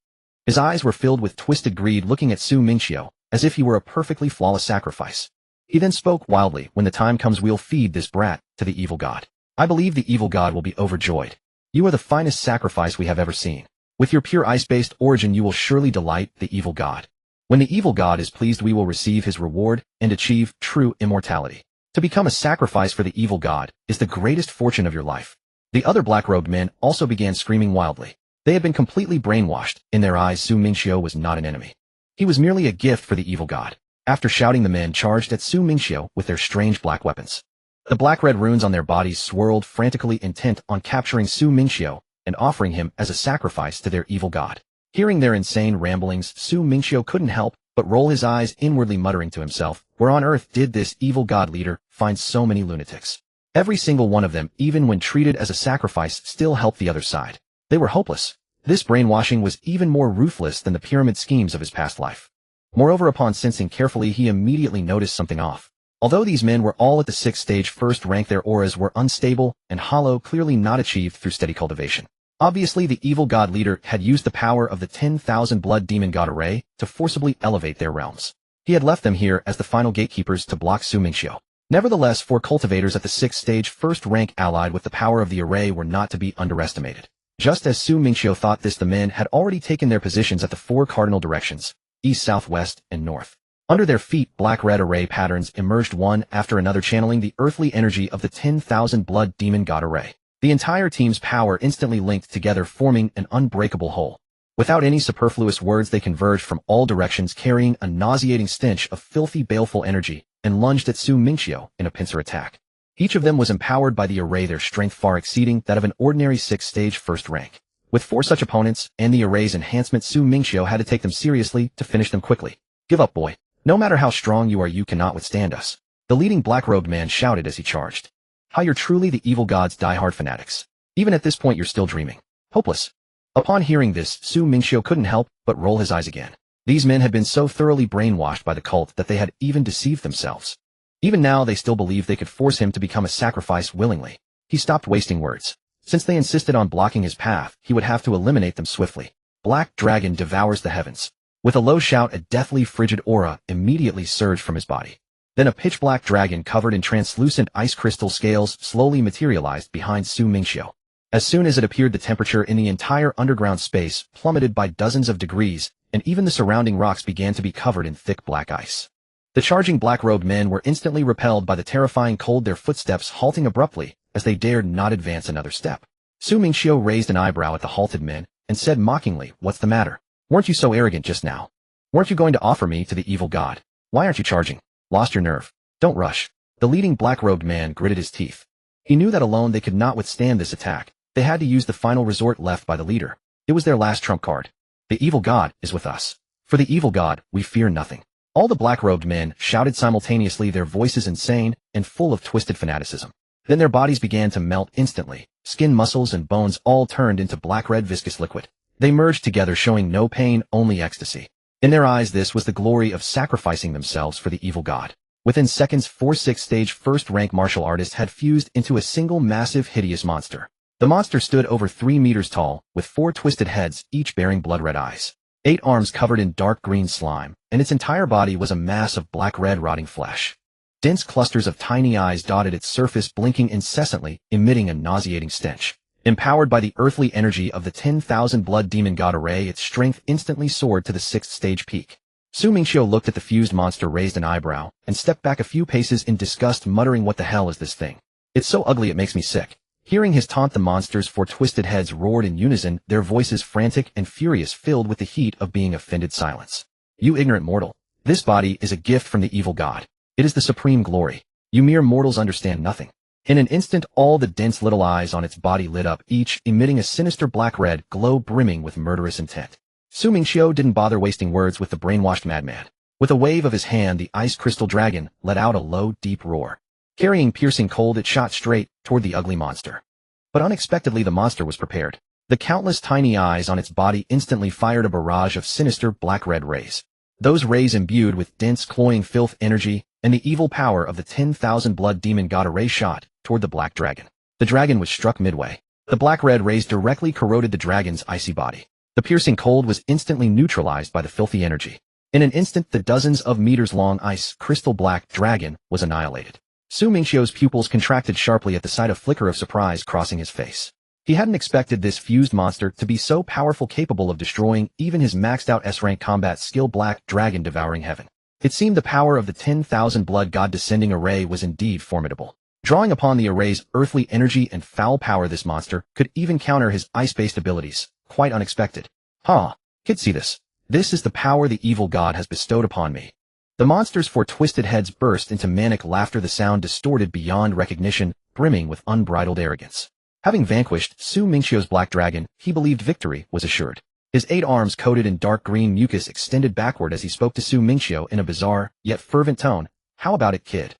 His eyes were filled with twisted greed, looking at Mingqiu as if he were a perfectly flawless sacrifice. He then spoke wildly, "When the time comes, we'll feed this brat to the evil god. I believe the evil god will be overjoyed. You are the finest sacrifice we have ever seen. With your pure ice-based origin, you will surely delight the evil god. When the evil god is pleased, we will receive his reward and achieve true immortality. To become a sacrifice for the evil god is the greatest fortune of your life." The other black-robed men also began screaming wildly. They had been completely brainwashed. In their eyes, Mingqiu was not an enemy. He was merely a gift for the evil god. After shouting, the men charged at Mingqiu with their strange black weapons. The black-red runes on their bodies swirled frantically, intent on capturing Mingqiu and offering him as a sacrifice to their evil god. Hearing their insane ramblings, Mingqiu couldn't help but roll his eyes inwardly, muttering to himself, "Where on earth did this evil god leader find so many lunatics? Every single one of them, even when treated as a sacrifice, still helped the other side. They were hopeless." This brainwashing was even more ruthless than the pyramid schemes of his past life. Moreover, upon sensing carefully, he immediately noticed something off. Although these men were all at the 6th stage first rank, their auras were unstable and hollow, clearly not achieved through steady cultivation. Obviously, the evil god leader had used the power of the 10,000 blood demon god array to forcibly elevate their realms. He had left them here as the final gatekeepers to block Mingqiu. Nevertheless, 4 cultivators at the 6th stage first rank allied with the power of the array were not to be underestimated. Just as Mingqiu thought this, the men had already taken their positions at the 4 cardinal directions, east, southwest, and north. Under their feet, black-red array patterns emerged one after another, channeling the earthly energy of the 10,000 blood demon god array. The entire team's power instantly linked together, forming an unbreakable whole. Without any superfluous words, they converged from all directions, carrying a nauseating stench of filthy, baleful energy, and lunged at Mingqiu in a pincer attack. Each of them was empowered by the array, their strength far exceeding that of an ordinary 6th stage first rank. With 4 such opponents and the array's enhancement, Mingqiu had to take them seriously to finish them quickly. "Give up, boy. No matter how strong you are, you cannot withstand us," the leading black-robed man shouted as he charged. How you're truly the evil god's diehard fanatics. Even at this point you're still dreaming. Hopeless. Upon hearing this, Su Mingqiu couldn't help but roll his eyes again. These men had been so thoroughly brainwashed by the cult that they had even deceived themselves. Even now they still believed they could force him to become a sacrifice willingly. He stopped wasting words. Since they insisted on blocking his path, he would have to eliminate them swiftly. Black dragon devours the heavens. With a low shout, a deathly frigid aura immediately surged from his body. Then a pitch-black dragon covered in translucent ice crystal scales slowly materialized behind Su Mingqiu. As soon as it appeared, the temperature in the entire underground space plummeted by dozens of degrees, and even the surrounding rocks began to be covered in thick black ice. The charging black-robed men were instantly repelled by the terrifying cold, their footsteps halting abruptly as they dared not advance another step. Su Mingqiu raised an eyebrow at the halted men and said mockingly, "What's the matter? Weren't you so arrogant just now? Weren't you going to offer me to the evil god? Why aren't you charging? Lost your nerve? Don't rush." The leading black-robed man gritted his teeth. He knew that alone they could not withstand this attack. They had to use the final resort left by the leader. It was their last trump card. The evil god is with us. For the evil god, we fear nothing. All the black-robed men shouted simultaneously, their voices insane and full of twisted fanaticism. Then their bodies began to melt instantly. Skin, muscles, and bones all turned into black-red viscous liquid. They merged together, showing no pain, only ecstasy. In their eyes, this was the glory of sacrificing themselves for the evil god. Within seconds, 4 6th-stage first-rank martial artists had fused into a single massive, hideous monster. The monster stood over 3 meters tall, with 4 twisted heads, each bearing blood-red eyes, 8 arms covered in dark green slime, and its entire body was a mass of black-red rotting flesh. Dense clusters of tiny eyes dotted its surface, blinking incessantly, emitting a nauseating stench. Empowered by the earthly energy of the 10,000 blood demon god array, its strength instantly soared to the 6th-stage peak. Su Mingqiu looked at the fused monster, raised an eyebrow, and stepped back a few paces in disgust, muttering, "What the hell is this thing? It's so ugly it makes me sick." Hearing his taunt, the monster's 4 twisted heads roared in unison, their voices frantic and furious, filled with the heat of being offended. "Silence. You ignorant mortal. This body is a gift from the evil god. It is the supreme glory. You mere mortals understand nothing." In an instant, all the dense little eyes on its body lit up, each emitting a sinister black-red glow brimming with murderous intent. Su Mingqiu didn't bother wasting words with the brainwashed madman. With a wave of his hand, the ice crystal dragon let out a low, deep roar. Carrying piercing cold, it shot straight toward the ugly monster. But unexpectedly, the monster was prepared. The countless tiny eyes on its body instantly fired a barrage of sinister black-red rays. Those rays, imbued with dense, cloying filth energy and the evil power of the 10,000 blood demon god array, shot toward the black dragon. The dragon was struck midway. The black-red rays directly corroded the dragon's icy body. The piercing cold was instantly neutralized by the filthy energy. In an instant, the dozens of meters-long ice crystal black dragon was annihilated. Su Mingqiu's pupils contracted sharply at the sight, of flicker of surprise crossing his face. He hadn't expected this fused monster to be so powerful, capable of destroying even his maxed-out S-rank combat skill. Black dragon devouring heaven. It seemed the power of the 10,000 blood god descending array was indeed formidable. Drawing upon the array's earthly energy and foul power, this monster could even counter his ice-based abilities. Quite unexpected. "Huh, kids, see this? This is the power the evil god has bestowed upon me." The monster's 4 twisted heads burst into manic laughter, the sound distorted beyond recognition, brimming with unbridled arrogance. Having vanquished Su Mingqiu's black dragon, he believed victory was assured. His 8 arms, coated in dark green mucus, extended backward as he spoke to Su Mingqiu in a bizarre, yet fervent tone. "How about it, kid?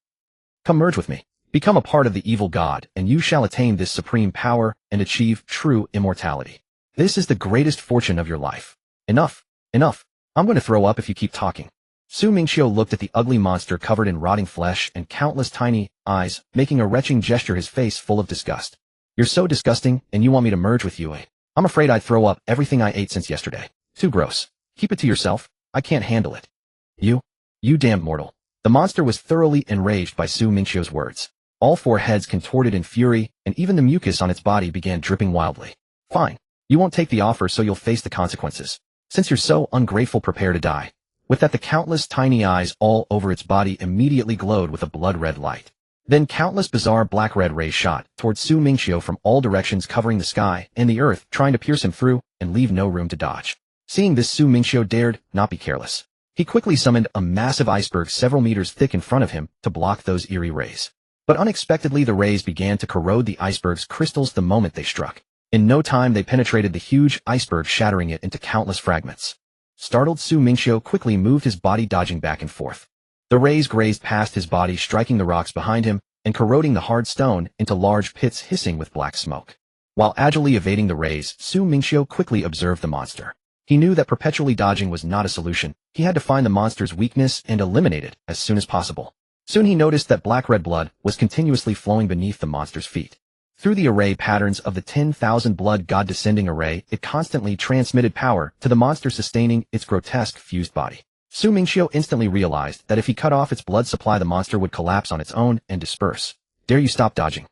Come merge with me. Become a part of the evil god, and you shall attain this supreme power and achieve true immortality. This is the greatest fortune of your life." "Enough. Enough. I'm going to throw up if you keep talking." Su Mingqiu looked at the ugly monster covered in rotting flesh and countless tiny eyes, making a retching gesture, his face full of disgust. "You're so disgusting, and you want me to merge with you, eh? I'm afraid I'd throw up everything I ate since yesterday. Too gross. Keep it to yourself. I can't handle it." You damned mortal." The monster was thoroughly enraged by Su Mingqiu's words. All 4 heads contorted in fury, and even the mucus on its body began dripping wildly. "Fine. You won't take the offer, so you'll face the consequences. Since you're so ungrateful, prepare to die." With that, the countless tiny eyes all over its body immediately glowed with a blood-red light. Then countless bizarre black-red rays shot toward Su Mingqiu from all directions, covering the sky and the earth, trying to pierce him through and leave no room to dodge. Seeing this, Su Mingqiu dared not be careless. He quickly summoned a massive iceberg several meters thick in front of him to block those eerie rays. But unexpectedly, the rays began to corrode the iceberg's crystals the moment they struck. In no time, they penetrated the huge iceberg, shattering it into countless fragments. Startled, Su Mingqiu quickly moved his body, dodging back and forth. The rays grazed past his body, striking the rocks behind him, and corroding the hard stone into large pits hissing with black smoke. While agilely evading the rays, Mingqiu quickly observed the monster. He knew that perpetually dodging was not a solution. He had to find the monster's weakness and eliminate it as soon as possible. Soon he noticed that black-red blood was continuously flowing beneath the monster's feet. Through the array patterns of the 10,000 blood god descending array, it constantly transmitted power to the monster, sustaining its grotesque fused body. Mingqiu instantly realized that if he cut off its blood supply, the monster would collapse on its own and disperse. Dare you stop dodging?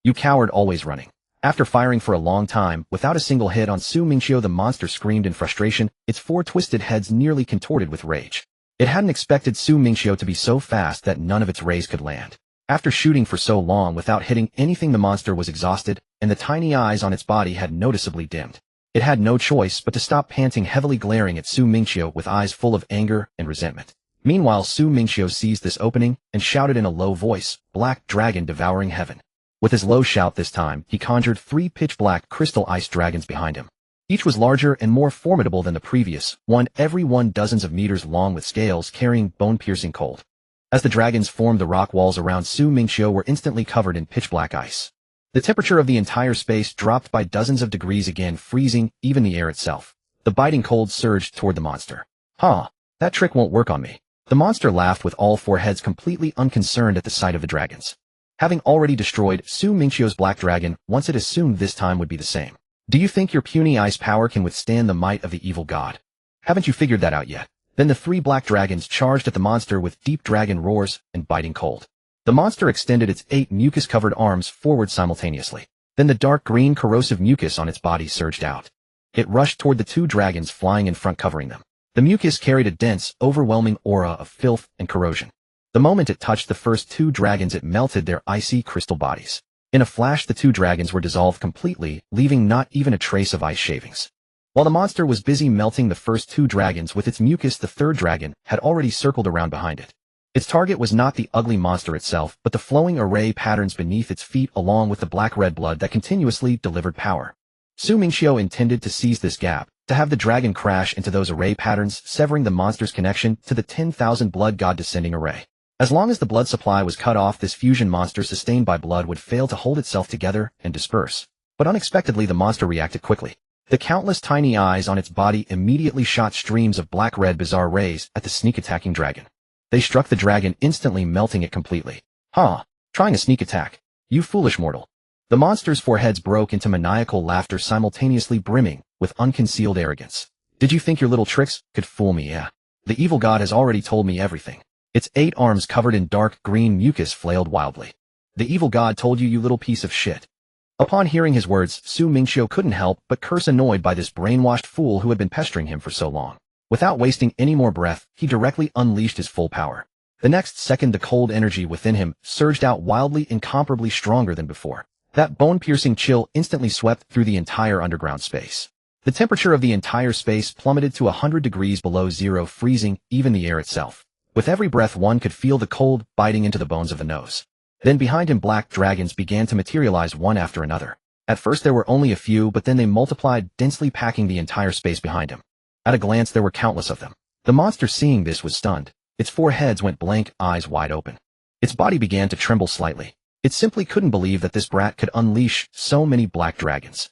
You coward, always running. After firing for a long time, without a single hit on Mingqiu, the monster screamed in frustration, its four twisted heads nearly contorted with rage. It hadn't expected Mingqiu to be so fast that none of its rays could land. After shooting for so long without hitting anything, the monster was exhausted, and the tiny eyes on its body had noticeably dimmed. It had no choice but to stop panting, heavily glaring at Mingqiu with eyes full of anger and resentment. Meanwhile, Mingqiu seized this opening and shouted in a low voice, "Black dragon devouring heaven." With his low shout this time, he conjured 3 pitch-black crystal ice dragons behind him. Each was larger and more formidable than the previous one, every one dozens of meters long with scales carrying bone-piercing cold. As the dragons formed, the rock walls around Mingqiu were instantly covered in pitch-black ice. The temperature of the entire space dropped by dozens of degrees, again freezing even the air itself. The biting cold surged toward the monster. That trick won't work on me. The monster laughed, with all 4 heads completely unconcerned at the sight of the dragons. Having already destroyed Mingqiu's black dragon, once it assumed this time would be the same. Do you think your puny ice power can withstand the might of the evil god? Haven't you figured that out yet? Then the 3 black dragons charged at the monster with deep dragon roars and biting cold. The monster extended its 8 mucus-covered arms forward simultaneously. Then the dark green corrosive mucus on its body surged out. It rushed toward the 2 dragons flying in front, covering them. The mucus carried a dense, overwhelming aura of filth and corrosion. The moment it touched the first 2 dragons, it melted their icy crystal bodies. In a flash, the 2 dragons were dissolved completely, leaving not even a trace of ice shavings. While the monster was busy melting the first 2 dragons with its mucus, the 3rd dragon had already circled around behind it. Its target was not the ugly monster itself, but the flowing array patterns beneath its feet, along with the black-red blood that continuously delivered power. Mingqiu intended to seize this gap, to have the dragon crash into those array patterns, severing the monster's connection to the 10,000 blood god descending array. As long as the blood supply was cut off, this fusion monster sustained by blood would fail to hold itself together and disperse. But unexpectedly, the monster reacted quickly. The countless tiny eyes on its body immediately shot streams of black-red bizarre rays at the sneak-attacking dragon. They struck the dragon, instantly melting it completely. Trying a sneak attack? You foolish mortal. The monster's 4 heads broke into maniacal laughter, simultaneously brimming with unconcealed arrogance. Did you think your little tricks could fool me? Yeah. The evil god has already told me everything. Its 8 arms covered in dark green mucus flailed wildly. The evil god told you, you little piece of shit. Upon hearing his words, Mingqiu couldn't help but curse, annoyed by this brainwashed fool who had been pestering him for so long. Without wasting any more breath, he directly unleashed his full power. The next second, the cold energy within him surged out wildly, incomparably stronger than before. That bone-piercing chill instantly swept through the entire underground space. The temperature of the entire space plummeted to 100 degrees below zero, freezing even the air itself. With every breath, one could feel the cold biting into the bones of the nose. Then behind him, black dragons began to materialize one after another. At first there were only a few, but then they multiplied, densely packing the entire space behind him. At a glance, there were countless of them. The monster, seeing this, was stunned. Its 4 heads went blank, eyes wide open. Its body began to tremble slightly. It simply couldn't believe that this brat could unleash so many black dragons.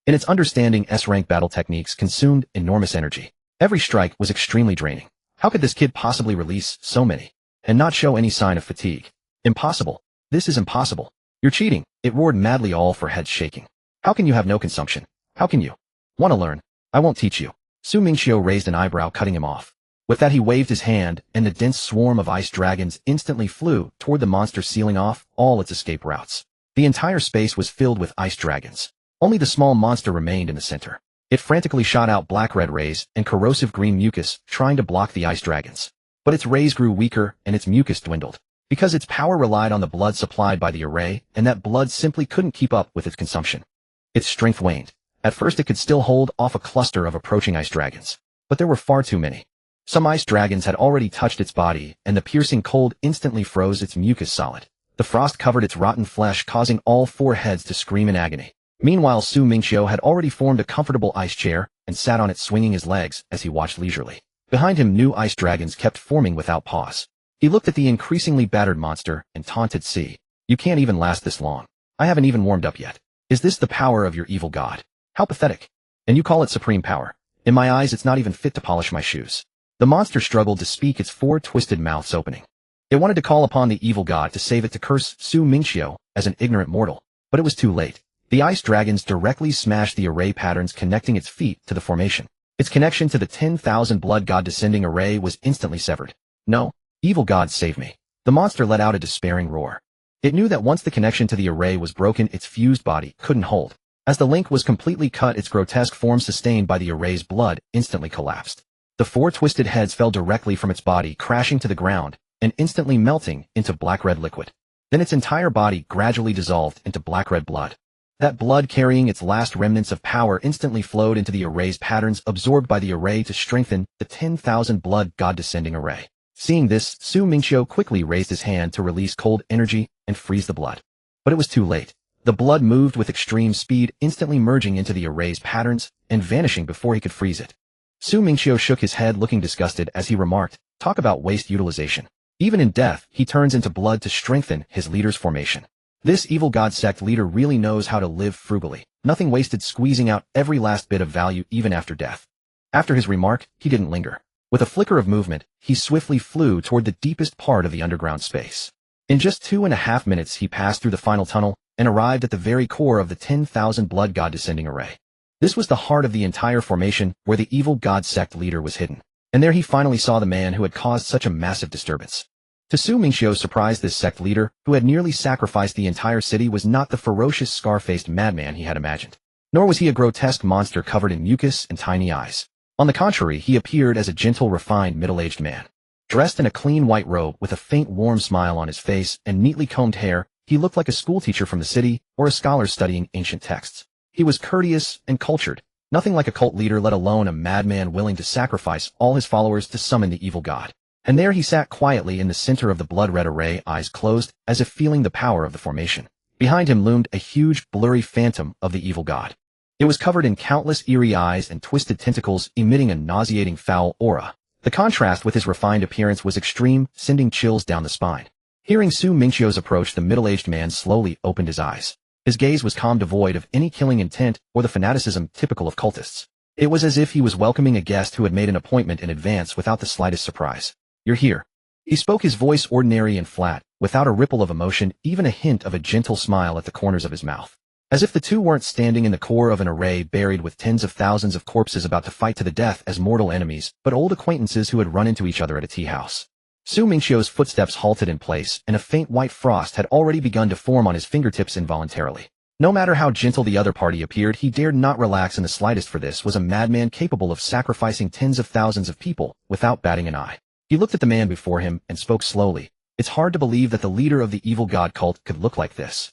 In its understanding, S-rank battle techniques consumed enormous energy. Every strike was extremely draining. How could this kid possibly release so many and not show any sign of fatigue? Impossible. This is impossible. You're cheating. It roared madly, all 4 heads shaking. How can you have no consumption? How can you? Want to learn? I won't teach you. Mingqiu raised an eyebrow, cutting him off. With that, he waved his hand, and the dense swarm of ice dragons instantly flew toward the monster, sealing off all its escape routes. The entire space was filled with ice dragons. Only the small monster remained in the center. It frantically shot out black-red rays and corrosive green mucus, trying to block the ice dragons. But its rays grew weaker and its mucus dwindled, because its power relied on the blood supplied by the array, and that blood simply couldn't keep up with its consumption. Its strength waned. At first, it could still hold off a cluster of approaching ice dragons, but there were far too many. Some ice dragons had already touched its body, and the piercing cold instantly froze its mucus solid. The frost covered its rotten flesh, causing all 4 heads to scream in agony. Meanwhile, Mingqiu had already formed a comfortable ice chair and sat on it, swinging his legs as he watched leisurely. Behind him, new ice dragons kept forming without pause. He looked at the increasingly battered monster and taunted, "See, You can't even last this long. I haven't even warmed up yet. Is this the power of your evil god? How pathetic. And you call it supreme power. In my eyes, it's not even fit to polish my shoes. The monster struggled to speak, its four twisted mouths opening. It wanted to call upon the evil god to save it, to curse Su Mingqiu as an ignorant mortal, but it was too late. The ice dragons directly smashed the array patterns connecting its feet to the formation. Its connection to the 10,000 blood god descending array was instantly severed. No, evil god, save me. The monster let out a despairing roar. It knew that once the connection to the array was broken, its fused body couldn't hold. As the link was completely cut, its grotesque form, sustained by the array's blood, instantly collapsed. The four twisted heads fell directly from its body, crashing to the ground and instantly melting into black-red liquid. Then its entire body gradually dissolved into black-red blood. That blood, carrying its last remnants of power, instantly flowed into the array's patterns, absorbed by the array to strengthen the 10,000 blood god descending array. Seeing this, Su Mingqiu quickly raised his hand to release cold energy and freeze the blood. But it was too late. The blood moved with extreme speed, instantly merging into the array's patterns and vanishing before he could freeze it. Su Mingqiu shook his head, looking disgusted as he remarked, "Talk about waste utilization. Even in death, he turns into blood to strengthen his leader's formation. This evil god sect leader really knows how to live frugally. Nothing wasted, squeezing out every last bit of value even after death." After his remark, he didn't linger. With a flicker of movement, he swiftly flew toward the deepest part of the underground space. In just 2.5 minutes, he passed through the final tunnel and arrived at the very core of the 10,000 blood god descending array. This was the heart of the entire formation, where the evil god sect leader was hidden. And there he finally saw the man who had caused such a massive disturbance. To Su Mingqiu's surprise, this sect leader, who had nearly sacrificed the entire city, was not the ferocious, scar-faced madman he had imagined. Nor was he a grotesque monster covered in mucus and tiny eyes. On the contrary, he appeared as a gentle, refined, middle-aged man. Dressed in a clean white robe, with a faint, warm smile on his face and neatly combed hair, he looked like a schoolteacher from the city or a scholar studying ancient texts. He was courteous and cultured, nothing like a cult leader, let alone a madman willing to sacrifice all his followers to summon the evil god. And there he sat quietly in the center of the blood-red array, eyes closed, as if feeling the power of the formation. Behind him loomed a huge, blurry phantom of the evil god. It was covered in countless eerie eyes and twisted tentacles, emitting a nauseating foul aura. The contrast with his refined appearance was extreme, sending chills down the spine. Hearing Su Mingqiu's approach, the middle-aged man slowly opened his eyes. His gaze was calm, devoid of any killing intent or the fanaticism typical of cultists. It was as if he was welcoming a guest who had made an appointment in advance without the slightest surprise. "You're here." He spoke, his voice ordinary and flat, without a ripple of emotion, even a hint of a gentle smile at the corners of his mouth. As if the two weren't standing in the core of an array buried with tens of thousands of corpses about to fight to the death as mortal enemies, but old acquaintances who had run into each other at a tea house. Su Mingqiu's footsteps halted in place, and a faint white frost had already begun to form on his fingertips involuntarily. No matter how gentle the other party appeared, he dared not relax in the slightest, for this was a madman capable of sacrificing tens of thousands of people without batting an eye. He looked at the man before him and spoke slowly. It's hard to believe that the leader of the evil god cult could look like this.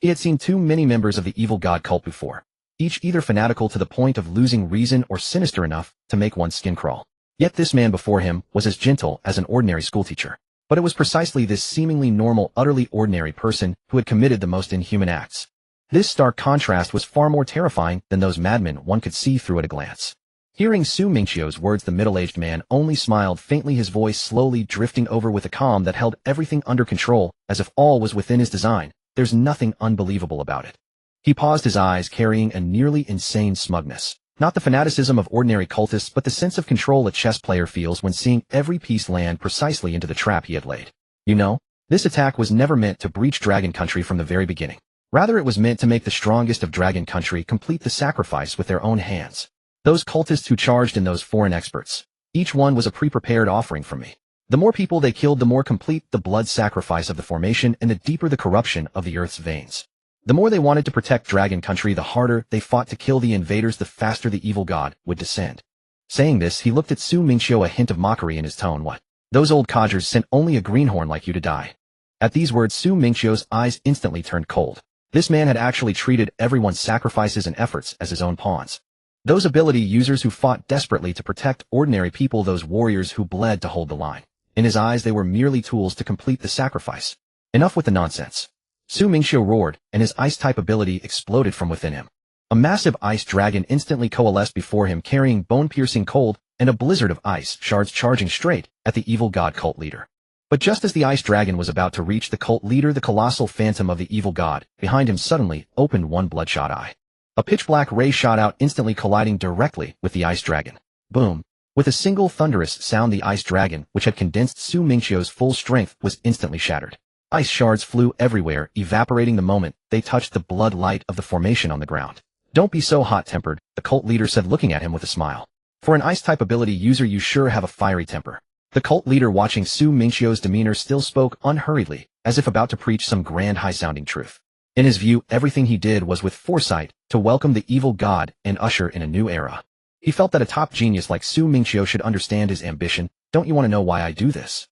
He had seen too many members of the evil god cult before, each either fanatical to the point of losing reason or sinister enough to make one's skin crawl. Yet this man before him was as gentle as an ordinary schoolteacher. But it was precisely this seemingly normal, utterly ordinary person who had committed the most inhuman acts. This stark contrast was far more terrifying than those madmen one could see through at a glance. Hearing Su Mingqiu's words, the middle-aged man only smiled faintly, his voice slowly drifting over with a calm that held everything under control, as if all was within his design. "There's nothing unbelievable about it." He paused, his eyes carrying a nearly insane smugness. Not the fanaticism of ordinary cultists, but the sense of control a chess player feels when seeing every piece land precisely into the trap he had laid. "You know, this attack was never meant to breach Dragon Country from the very beginning. Rather, it was meant to make the strongest of Dragon Country complete the sacrifice with their own hands. Those cultists who charged in, those foreign experts, each one was a pre-prepared offering from me. The more people they killed, the more complete the blood sacrifice of the formation and the deeper the corruption of the earth's veins. The more they wanted to protect Dragon Country, the harder they fought to kill the invaders, the faster the evil god would descend." Saying this, he looked at Su Mingqiu, a hint of mockery in his tone. "What? Those old codgers sent only a greenhorn like you to die." At these words, Su Mingqiu's eyes instantly turned cold. This man had actually treated everyone's sacrifices and efforts as his own pawns. Those ability users who fought desperately to protect ordinary people, those warriors who bled to hold the line. In his eyes, they were merely tools to complete the sacrifice. Enough with the nonsense. Su Mingqiu roared, and his ice-type ability exploded from within him. A massive ice dragon instantly coalesced before him, carrying bone-piercing cold and a blizzard of ice shards, charging straight at the evil god cult leader. But just as the ice dragon was about to reach the cult leader, the colossal phantom of the evil god behind him suddenly opened one bloodshot eye. A pitch-black ray shot out, instantly colliding directly with the ice dragon. Boom. With a single thunderous sound, the ice dragon, which had condensed Su Mingqiu's full strength, was instantly shattered. Ice shards flew everywhere, evaporating the moment they touched the blood light of the formation on the ground. Don't be so hot-tempered, the cult leader said, looking at him with a smile. For an ice-type ability user, you sure have a fiery temper. The cult leader, watching Su Mingqiu's demeanor, still spoke unhurriedly, as if about to preach some grand high-sounding truth. In his view, everything he did was with foresight, to welcome the evil god and usher in a new era. He felt that a top genius like Su Mingqiu should understand his ambition. Don't you want to know why I do this?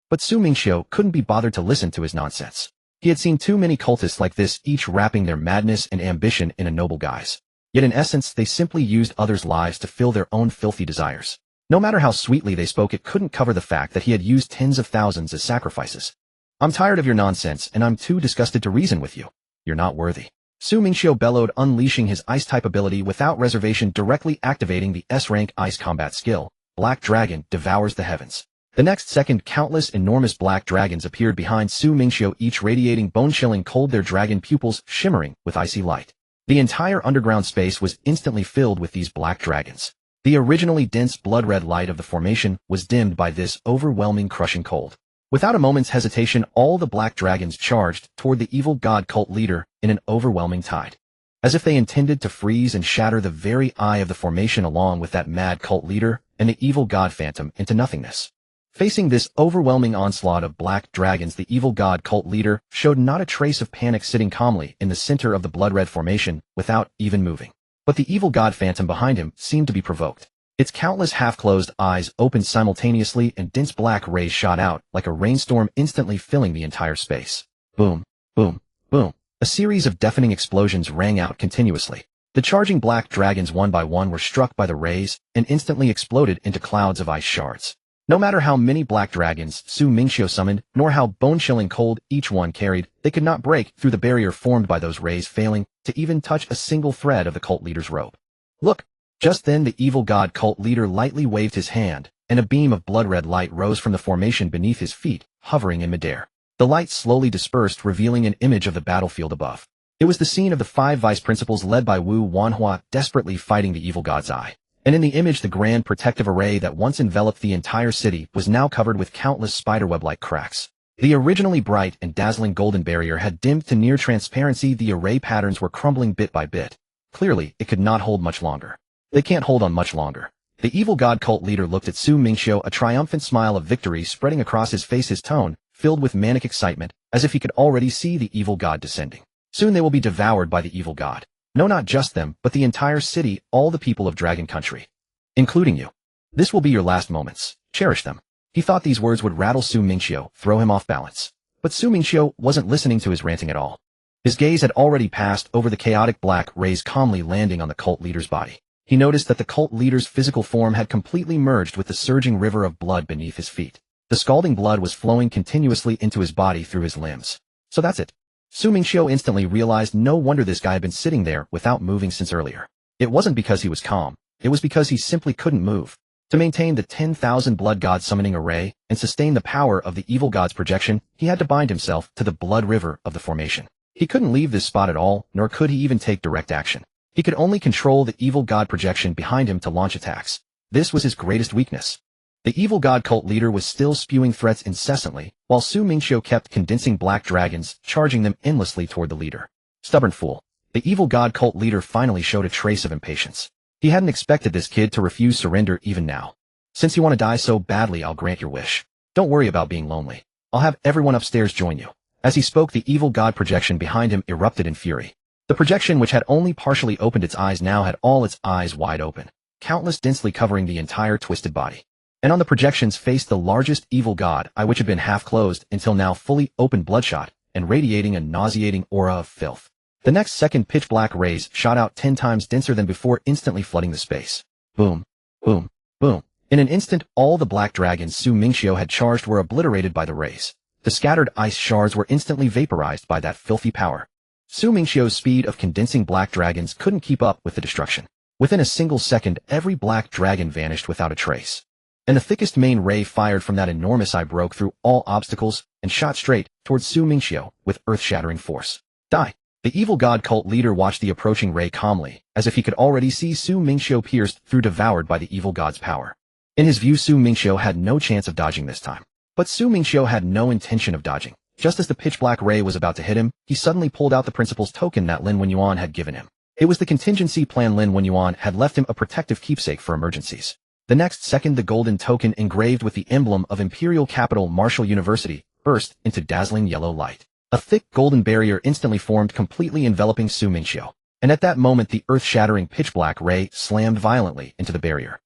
But Su Mingqiu couldn't be bothered to listen to his nonsense. He had seen too many cultists like this, each wrapping their madness and ambition in a noble guise. Yet in essence, they simply used others' lives to fill their own filthy desires. No matter how sweetly they spoke, it couldn't cover the fact that he had used tens of thousands as sacrifices. I'm tired of your nonsense, and I'm too disgusted to reason with you. You're not worthy. Su Mingqiu bellowed, unleashing his ice-type ability without reservation, directly activating the S-rank ice combat skill. Black Dragon devours the heavens. The next second, countless enormous black dragons appeared behind Su Mingqiu, each radiating bone-chilling cold, their dragon pupils shimmering with icy light. The entire underground space was instantly filled with these black dragons. The originally dense blood-red light of the formation was dimmed by this overwhelming, crushing cold. Without a moment's hesitation, all the black dragons charged toward the evil god cult leader in an overwhelming tide. As if they intended to freeze and shatter the very eye of the formation along with that mad cult leader and the evil god phantom into nothingness. Facing this overwhelming onslaught of black dragons, the evil god cult leader showed not a trace of panic, sitting calmly in the center of the blood-red formation without even moving. But the evil god phantom behind him seemed to be provoked. Its countless half-closed eyes opened simultaneously, and dense black rays shot out like a rainstorm, instantly filling the entire space. Boom, boom, boom. A series of deafening explosions rang out continuously. The charging black dragons, one by one, were struck by the rays and instantly exploded into clouds of ice shards. No matter how many black dragons Su Mingqiu summoned, nor how bone-chilling cold each one carried, they could not break through the barrier formed by those rays, failing to even touch a single thread of the cult leader's robe. Look! Just then, the evil god cult leader lightly waved his hand, and a beam of blood-red light rose from the formation beneath his feet, hovering in midair. The light slowly dispersed, revealing an image of the battlefield above. It was the scene of the 5 vice principals led by Wu Wanhua desperately fighting the evil god's eye. And in the image, the grand protective array that once enveloped the entire city was now covered with countless spiderweb-like cracks. The originally bright and dazzling golden barrier had dimmed to near transparency. The array patterns were crumbling bit by bit. Clearly, it could not hold much longer. They can't hold on much longer. The evil god cult leader looked at Su Mingqiu, a triumphant smile of victory spreading across his face, his tone filled with manic excitement, as if he could already see the evil god descending. Soon they will be devoured by the evil god. No, not just them, but the entire city, all the people of Dragon Country. Including you. This will be your last moments. Cherish them. He thought these words would rattle Su Mingqiu, throw him off balance. But Su Mingqiu wasn't listening to his ranting at all. His gaze had already passed over the chaotic black rays, calmly landing on the cult leader's body. He noticed that the cult leader's physical form had completely merged with the surging river of blood beneath his feet. The scalding blood was flowing continuously into his body through his limbs. So that's it. Su Mingqiu instantly realized no wonder this guy had been sitting there without moving since earlier. It wasn't because he was calm. It was because he simply couldn't move. To maintain the 10,000 blood god summoning array and sustain the power of the evil god's projection, he had to bind himself to the blood river of the formation. He couldn't leave this spot at all, nor could he even take direct action. He could only control the evil god projection behind him to launch attacks. This was his greatest weakness. The evil god cult leader was still spewing threats incessantly, while Su Mingqiu kept condensing black dragons, charging them endlessly toward the leader. Stubborn fool. The evil god cult leader finally showed a trace of impatience. He hadn't expected this kid to refuse surrender even now. Since you want to die so badly, I'll grant your wish. Don't worry about being lonely. I'll have everyone upstairs join you. As he spoke, the evil god projection behind him erupted in fury. The projection, which had only partially opened its eyes, now had all its eyes wide open, countless densely covering the entire twisted body. And on the projection's face, the largest evil god eye, which had been half closed until now fully open, bloodshot, and radiating a nauseating aura of filth. The next second, pitch-black rays shot out 10 times denser than before, instantly flooding the space. Boom, boom, boom. In an instant, all the black dragons Su Mingqiu had charged were obliterated by the rays. The scattered ice shards were instantly vaporized by that filthy power. Su Mingqiu's speed of condensing black dragons couldn't keep up with the destruction. Within a single second, every black dragon vanished without a trace. and the thickest main ray fired from that enormous eye broke through all obstacles and shot straight towards Su Mingqiu with earth-shattering force. Die! The evil god cult leader watched the approaching ray calmly, as if he could already see Su Mingqiu pierced through, devoured by the evil god's power. In his view, Su Mingqiu had no chance of dodging this time. But Su Mingqiu had no intention of dodging. Just as the pitch-black ray was about to hit him, he suddenly pulled out the principal's token that Lin Wenyuan had given him. It was the contingency plan Lin Wenyuan had left him, a protective keepsake for emergencies. The next second, the golden token engraved with the emblem of Imperial Capital Martial University burst into dazzling yellow light. A thick golden barrier instantly formed, completely enveloping Su Mingqiu. And at that moment, the earth-shattering pitch-black ray slammed violently into the barrier.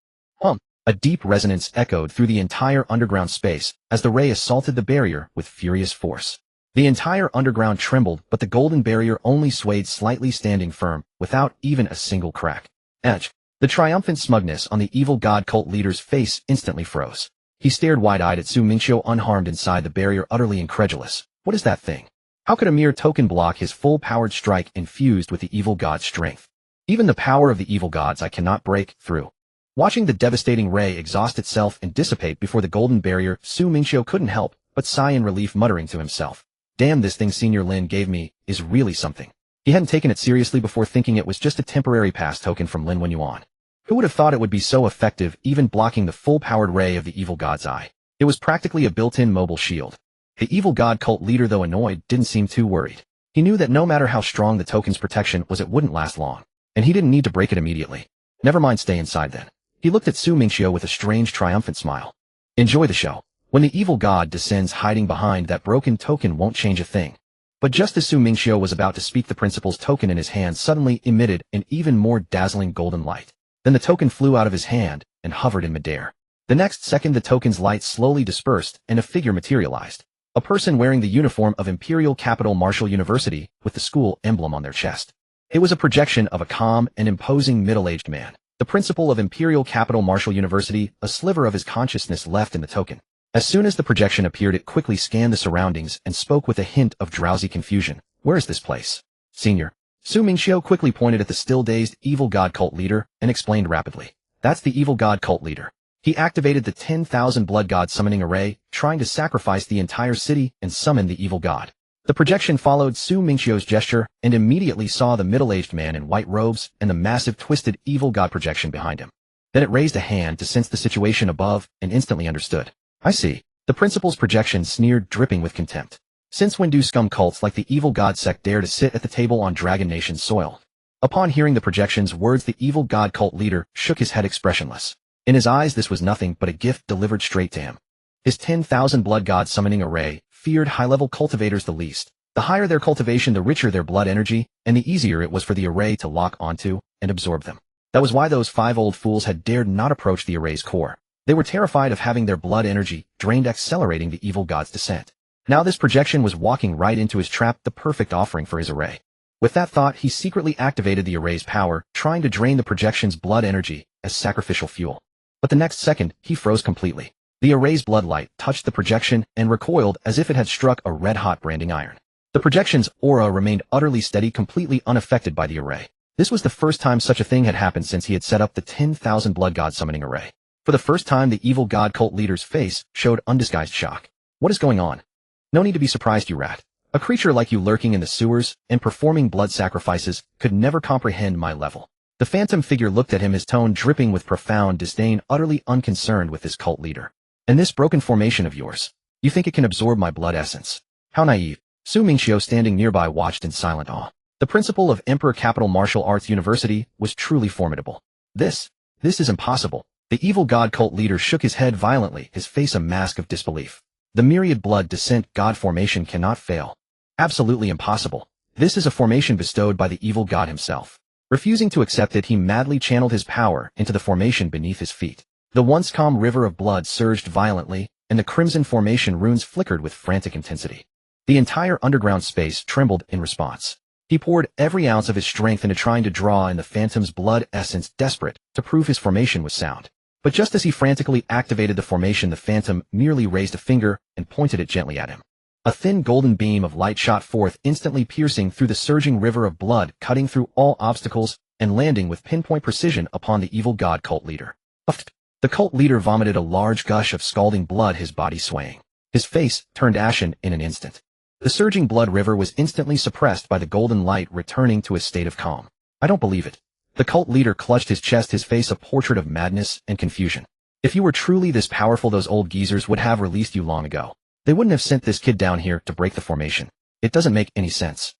A deep resonance echoed through the entire underground space as the ray assaulted the barrier with furious force. The entire underground trembled, but the golden barrier only swayed slightly, standing firm, without even a single crack. Edge. The triumphant smugness on the evil god cult leader's face instantly froze. He stared wide-eyed at Su Mingqiu, unharmed inside the barrier, utterly incredulous. What is that thing? How could a mere token block his full-powered strike infused with the evil god's strength? Even the power of the evil gods I cannot break through. Watching the devastating ray exhaust itself and dissipate before the golden barrier, Su Mingqiu couldn't help but sigh in relief, muttering to himself, "Damn, this thing Senior Lin gave me is really something." He hadn't taken it seriously before, thinking it was just a temporary pass token from Lin Wenyuan. Who would have thought it would be so effective, even blocking the full-powered ray of the evil god's eye? It was practically a built-in mobile shield. The evil god cult leader, though annoyed, didn't seem too worried. He knew that no matter how strong the token's protection was, it wouldn't last long, and he didn't need to break it immediately. Never mind, stay inside then. He looked at Su Mingqiu with a strange, triumphant smile. Enjoy the show. When the evil god descends, hiding behind that broken token won't change a thing. But just as Su Mingqiu was about to speak, the principal's token in his hand suddenly emitted an even more dazzling golden light. Then the token flew out of his hand and hovered in midair. The next second, the token's light slowly dispersed and a figure materialized. A person wearing the uniform of Imperial Capital Martial University with the school emblem on their chest. It was a projection of a calm and imposing middle-aged man. The principal of Imperial Capital Martial University, a sliver of his consciousness left in the token. As soon as the projection appeared, it quickly scanned the surroundings and spoke with a hint of drowsy confusion. "Where is this place?" "Senior." Su Mingqiu quickly pointed at the still-dazed evil god cult leader and explained rapidly. "That's the evil god cult leader. He activated the 10,000 blood god summoning array, trying to sacrifice the entire city and summon the evil god." The projection followed Su Mingqiu's gesture and immediately saw the middle-aged man in white robes and the massive twisted evil god projection behind him. Then it raised a hand to sense the situation above and instantly understood. "I see." The principal's projection sneered, dripping with contempt. "Since when do scum cults like the evil god sect dare to sit at the table on Dragon Nation's soil?" Upon hearing the projection's words, the evil god cult leader shook his head, expressionless. In his eyes, this was nothing but a gift delivered straight to him. His 10,000 blood god summoning array feared high-level cultivators the least. The higher their cultivation, the richer their blood energy, and the easier it was for the array to lock onto and absorb them. That was why those 5 old fools had dared not approach the array's core. They were terrified of having their blood energy drained, accelerating the evil god's descent. Now this projection was walking right into his trap, the perfect offering for his array. With that thought, he secretly activated the array's power, trying to drain the projection's blood energy as sacrificial fuel. But the next second, he froze completely. The array's blood light touched the projection and recoiled as if it had struck a red-hot branding iron. The projection's aura remained utterly steady, completely unaffected by the array. This was the first time such a thing had happened since he had set up the 10,000 blood god summoning array. For the first time, the evil god cult leader's face showed undisguised shock. "What is going on?" "No need to be surprised, you rat. A creature like you lurking in the sewers and performing blood sacrifices could never comprehend my level." The phantom figure looked at him, his tone dripping with profound disdain, utterly unconcerned with his cult leader. "And this broken formation of yours, you think it can absorb my blood essence? How naive." Su Mingqiu, standing nearby, watched in silent awe. The principal of Emperor Capital Martial Arts University was truly formidable. This is impossible." The evil god cult leader shook his head violently, his face a mask of disbelief. "The myriad blood descent god formation cannot fail. Absolutely impossible. This is a formation bestowed by the evil god himself." Refusing to accept it, he madly channeled his power into the formation beneath his feet. The once calm river of blood surged violently, and the crimson formation runes flickered with frantic intensity. The entire underground space trembled in response. He poured every ounce of his strength into trying to draw in the phantom's blood essence, desperate to prove his formation was sound. But just as he frantically activated the formation, the phantom merely raised a finger and pointed it gently at him. A thin golden beam of light shot forth, instantly piercing through the surging river of blood, cutting through all obstacles, and landing with pinpoint precision upon the evil god cult leader. The cult leader vomited a large gush of scalding blood, his body swaying. His face turned ashen in an instant. The surging blood river was instantly suppressed by the golden light, returning to a state of calm. I don't believe it. The cult leader clutched his chest, his face a portrait of madness and confusion. If you were truly this powerful, those old geezers would have released you long ago. They wouldn't have sent this kid down here to break the formation. It doesn't make any sense.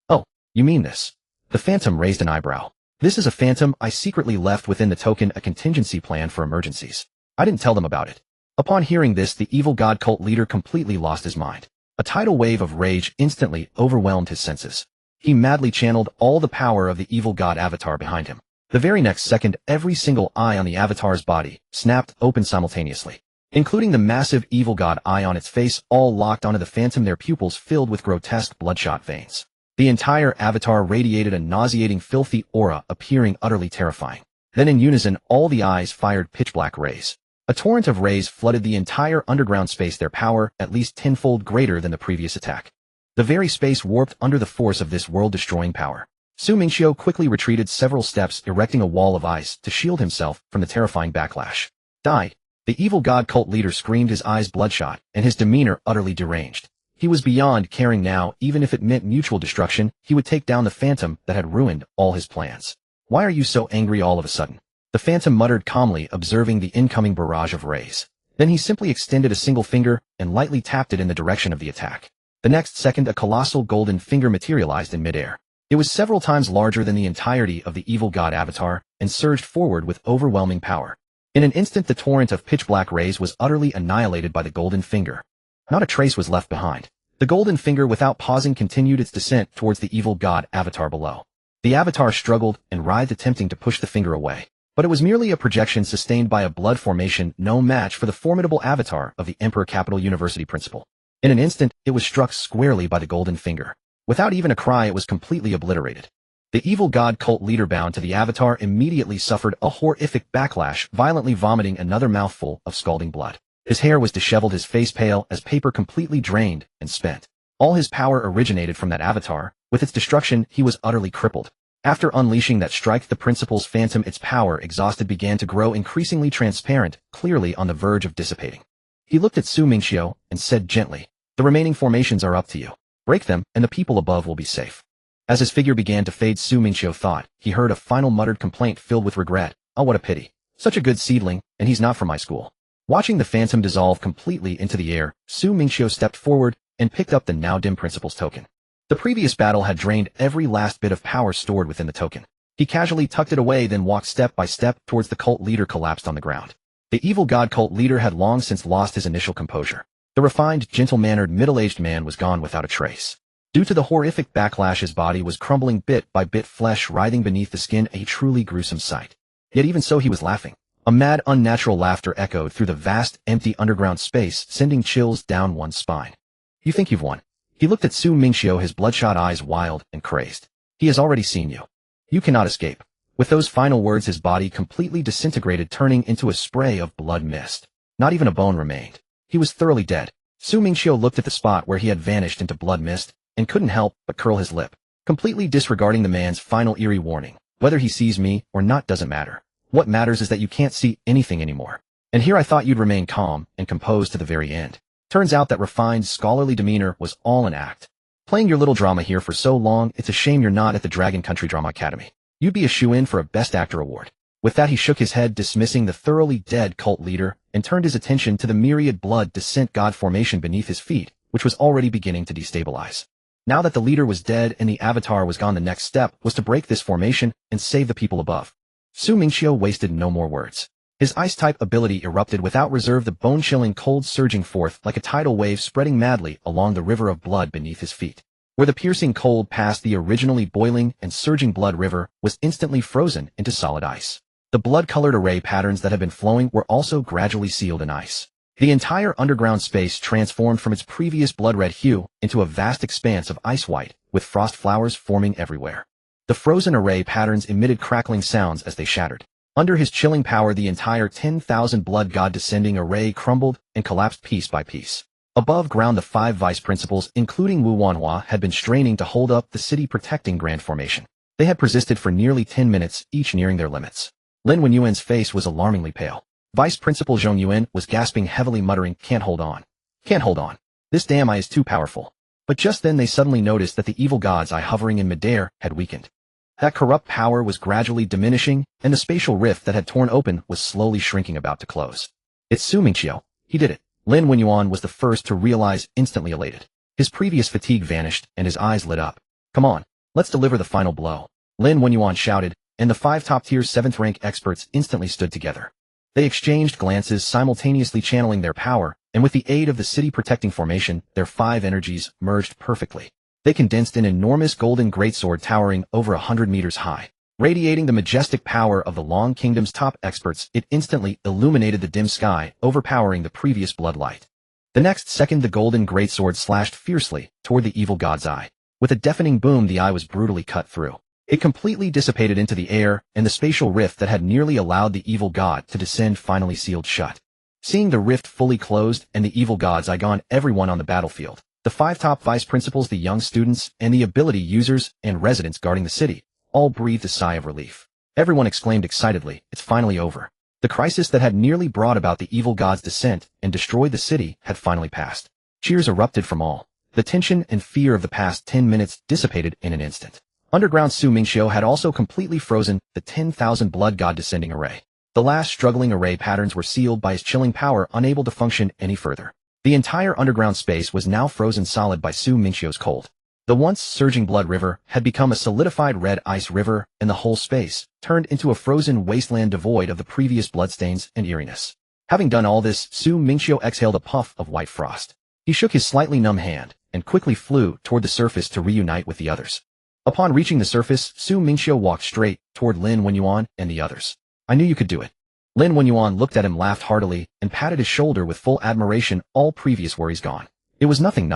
Oh, you mean this? The phantom raised an eyebrow. This is a phantom I secretly left within the token, a contingency plan for emergencies. I didn't tell them about it. Upon hearing this, the evil god cult leader completely lost his mind. A tidal wave of rage instantly overwhelmed his senses. He madly channeled all the power of the evil god avatar behind him. The very next second, every single eye on the avatar's body snapped open simultaneously, including the massive evil god eye on its face, all locked onto the phantom, their pupils filled with grotesque bloodshot veins. The entire avatar radiated a nauseating, filthy aura, appearing utterly terrifying. Then in unison, all the eyes fired pitch-black rays. A torrent of rays flooded the entire underground space, their power at least tenfold greater than the previous attack. The very space warped under the force of this world-destroying power. Mingqiu quickly retreated several steps, erecting a wall of ice to shield himself from the terrifying backlash. Die! The evil god cult leader screamed, his eyes bloodshot and his demeanor utterly deranged. He was beyond caring now. Even if it meant mutual destruction, he would take down the phantom that had ruined all his plans. Why are you so angry all of a sudden? The phantom muttered calmly, observing the incoming barrage of rays. Then he simply extended a single finger and lightly tapped it in the direction of the attack. The next second, a colossal golden finger materialized in midair. It was several times larger than the entirety of the evil god avatar and surged forward with overwhelming power. In an instant, the torrent of pitch-black rays was utterly annihilated by the golden finger. Not a trace was left behind. The golden finger, without pausing, continued its descent towards the evil god avatar below. The avatar struggled and writhed, attempting to push the finger away. But it was merely a projection sustained by a blood formation, no match for the formidable avatar of the Emperor Capital University principal. In an instant, it was struck squarely by the golden finger. Without even a cry, it was completely obliterated. The evil god cult leader bound to the avatar immediately suffered a horrific backlash, violently vomiting another mouthful of scalding blood. His hair was disheveled, his face pale as paper, completely drained and spent. All his power originated from that avatar. With its destruction, he was utterly crippled. After unleashing that strike, the principal's phantom, its power exhausted, began to grow increasingly transparent, clearly on the verge of dissipating. He looked at Mingqiu and said gently, "The remaining formations are up to you. Break them, and the people above will be safe." As his figure began to fade, Mingqiu thought he heard a final muttered complaint filled with regret. "Oh, what a pity. Such a good seedling, and he's not from my school." Watching the phantom dissolve completely into the air, Mingqiu stepped forward and picked up the now dim principal's token. The previous battle had drained every last bit of power stored within the token. He casually tucked it away, then walked step by step towards the cult leader, collapsed on the ground. The evil god cult leader had long since lost his initial composure. The refined, gentle-mannered, middle-aged man was gone without a trace. Due to the horrific backlash, his body was crumbling bit by bit, flesh writhing beneath the skin, a truly gruesome sight. Yet even so, he was laughing. A mad, unnatural laughter echoed through the vast, empty underground space, sending chills down one's spine. "You think you've won?" He looked at Mingqiu, his bloodshot eyes wild and crazed. "He has already seen you. You cannot escape." With those final words, his body completely disintegrated, turning into a spray of blood mist. Not even a bone remained. He was thoroughly dead. Mingqiu looked at the spot where he had vanished into blood mist and couldn't help but curl his lip, completely disregarding the man's final eerie warning. "Whether he sees me or not doesn't matter. What matters is that you can't see anything anymore. And here I thought you'd remain calm and composed to the very end. Turns out that refined, scholarly demeanor was all an act. Playing your little drama here for so long, it's a shame you're not at the Dragon Country Drama Academy. You'd be a shoo-in for a Best Actor award." With that, he shook his head, dismissing the thoroughly dead cult leader, and turned his attention to the myriad blood descent god formation beneath his feet, which was already beginning to destabilize. Now that the leader was dead and the avatar was gone, the next step was to break this formation and save the people above. Mingqiu wasted no more words. His ice-type ability erupted without reserve, the bone-chilling cold surging forth like a tidal wave, spreading madly along the river of blood beneath his feet. Where the piercing cold passed, the originally boiling and surging blood river was instantly frozen into solid ice. The blood-colored array patterns that had been flowing were also gradually sealed in ice. The entire underground space transformed from its previous blood-red hue into a vast expanse of ice-white, with frost flowers forming everywhere. The frozen array patterns emitted crackling sounds as they shattered. Under his chilling power, the entire 10,000 blood god descending array crumbled and collapsed piece by piece. Above ground, the 5 vice principals, including Wu Wanhua, had been straining to hold up the city-protecting grand formation. They had persisted for nearly 10 minutes, each nearing their limits. Lin Wenyuan's face was alarmingly pale. Vice Principal Zhong Yuan was gasping heavily, muttering, "Can't hold on. Can't hold on. This damn eye is too powerful." But just then they suddenly noticed that the evil god's eye hovering in midair had weakened. That corrupt power was gradually diminishing, and the spatial rift that had torn open was slowly shrinking, about to close. "It's Su Mingqiu. He did it." Lin Wenyuan was the first to realize, instantly elated. His previous fatigue vanished, and his eyes lit up. "Come on, let's deliver the final blow," Lin Wenyuan shouted, and the 5 top-tier 7th-rank experts instantly stood together. They exchanged glances, simultaneously channeling their power, and with the aid of the city-protecting formation, their 5 energies merged perfectly. They condensed an enormous golden greatsword towering over 100 meters high. Radiating the majestic power of the Long Kingdom's top experts, it instantly illuminated the dim sky, overpowering the previous bloodlight. The next second, the golden greatsword slashed fiercely toward the evil god's eye. With a deafening boom, the eye was brutally cut through. It completely dissipated into the air, and the spatial rift that had nearly allowed the evil god to descend finally sealed shut. Seeing the rift fully closed and the evil god's eye gone, everyone on the battlefield, the 5 top vice principals, the young students, and the ability users and residents guarding the city, all breathed a sigh of relief. Everyone exclaimed excitedly, "It's finally over." The crisis that had nearly brought about the evil god's descent and destroyed the city had finally passed. Cheers erupted from all. The tension and fear of the past 10 minutes dissipated in an instant. Underground Su Mingqiu had also completely frozen the 10,000 blood god descending array. The last struggling array patterns were sealed by his chilling power, unable to function any further. The entire underground space was now frozen solid by Su Mingqiu's cold. The once surging blood river had become a solidified red ice river, and the whole space turned into a frozen wasteland devoid of the previous bloodstains and eeriness. Having done all this, Su Mingqiu exhaled a puff of white frost. He shook his slightly numb hand and quickly flew toward the surface to reunite with the others. Upon reaching the surface, Su Mingqiu walked straight toward Lin Wenyuan and the others. "I knew you could do it." Lin Wenyuan looked at him, laughed heartily, and patted his shoulder with full admiration, all previous worries gone. "It was nothing.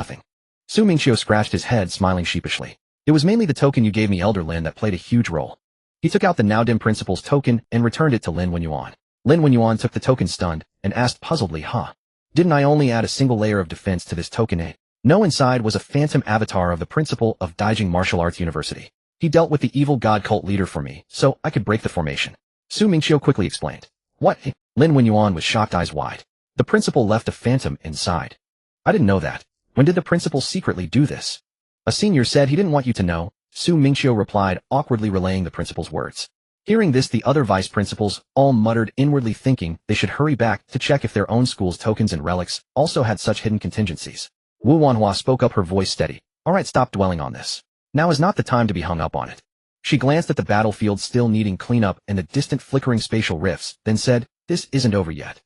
Su Mingqiu scratched his head, smiling sheepishly. "It was mainly the token you gave me, Elder Lin, that played a huge role." He took out the now dim principal's token and returned it to Lin Wenyuan. Lin Wenyuan took the token stunned and asked puzzledly, "Huh? Didn't I only add a single layer of defense to this token, eh?" No, inside was a phantom avatar of the principal of Daijing Martial Arts University. "He dealt with the evil god cult leader for me, so I could break the formation," Su Mingqiu quickly explained. "What?" Lin Wenyuan was shocked, eyes wide. "The principal left a phantom inside." "I didn't know that. When did the principal secretly do this?" "A senior said he didn't want you to know," Su Mingqiu replied, awkwardly relaying the principal's words. Hearing this, the other vice principals all muttered inwardly, thinking they should hurry back to check if their own school's tokens and relics also had such hidden contingencies. Wu Wanhua spoke up, her voice steady. "All right, stop dwelling on this. Now is not the time to be hung up on it." She glanced at the battlefield still needing cleanup and the distant flickering spatial rifts, then said, "This isn't over yet.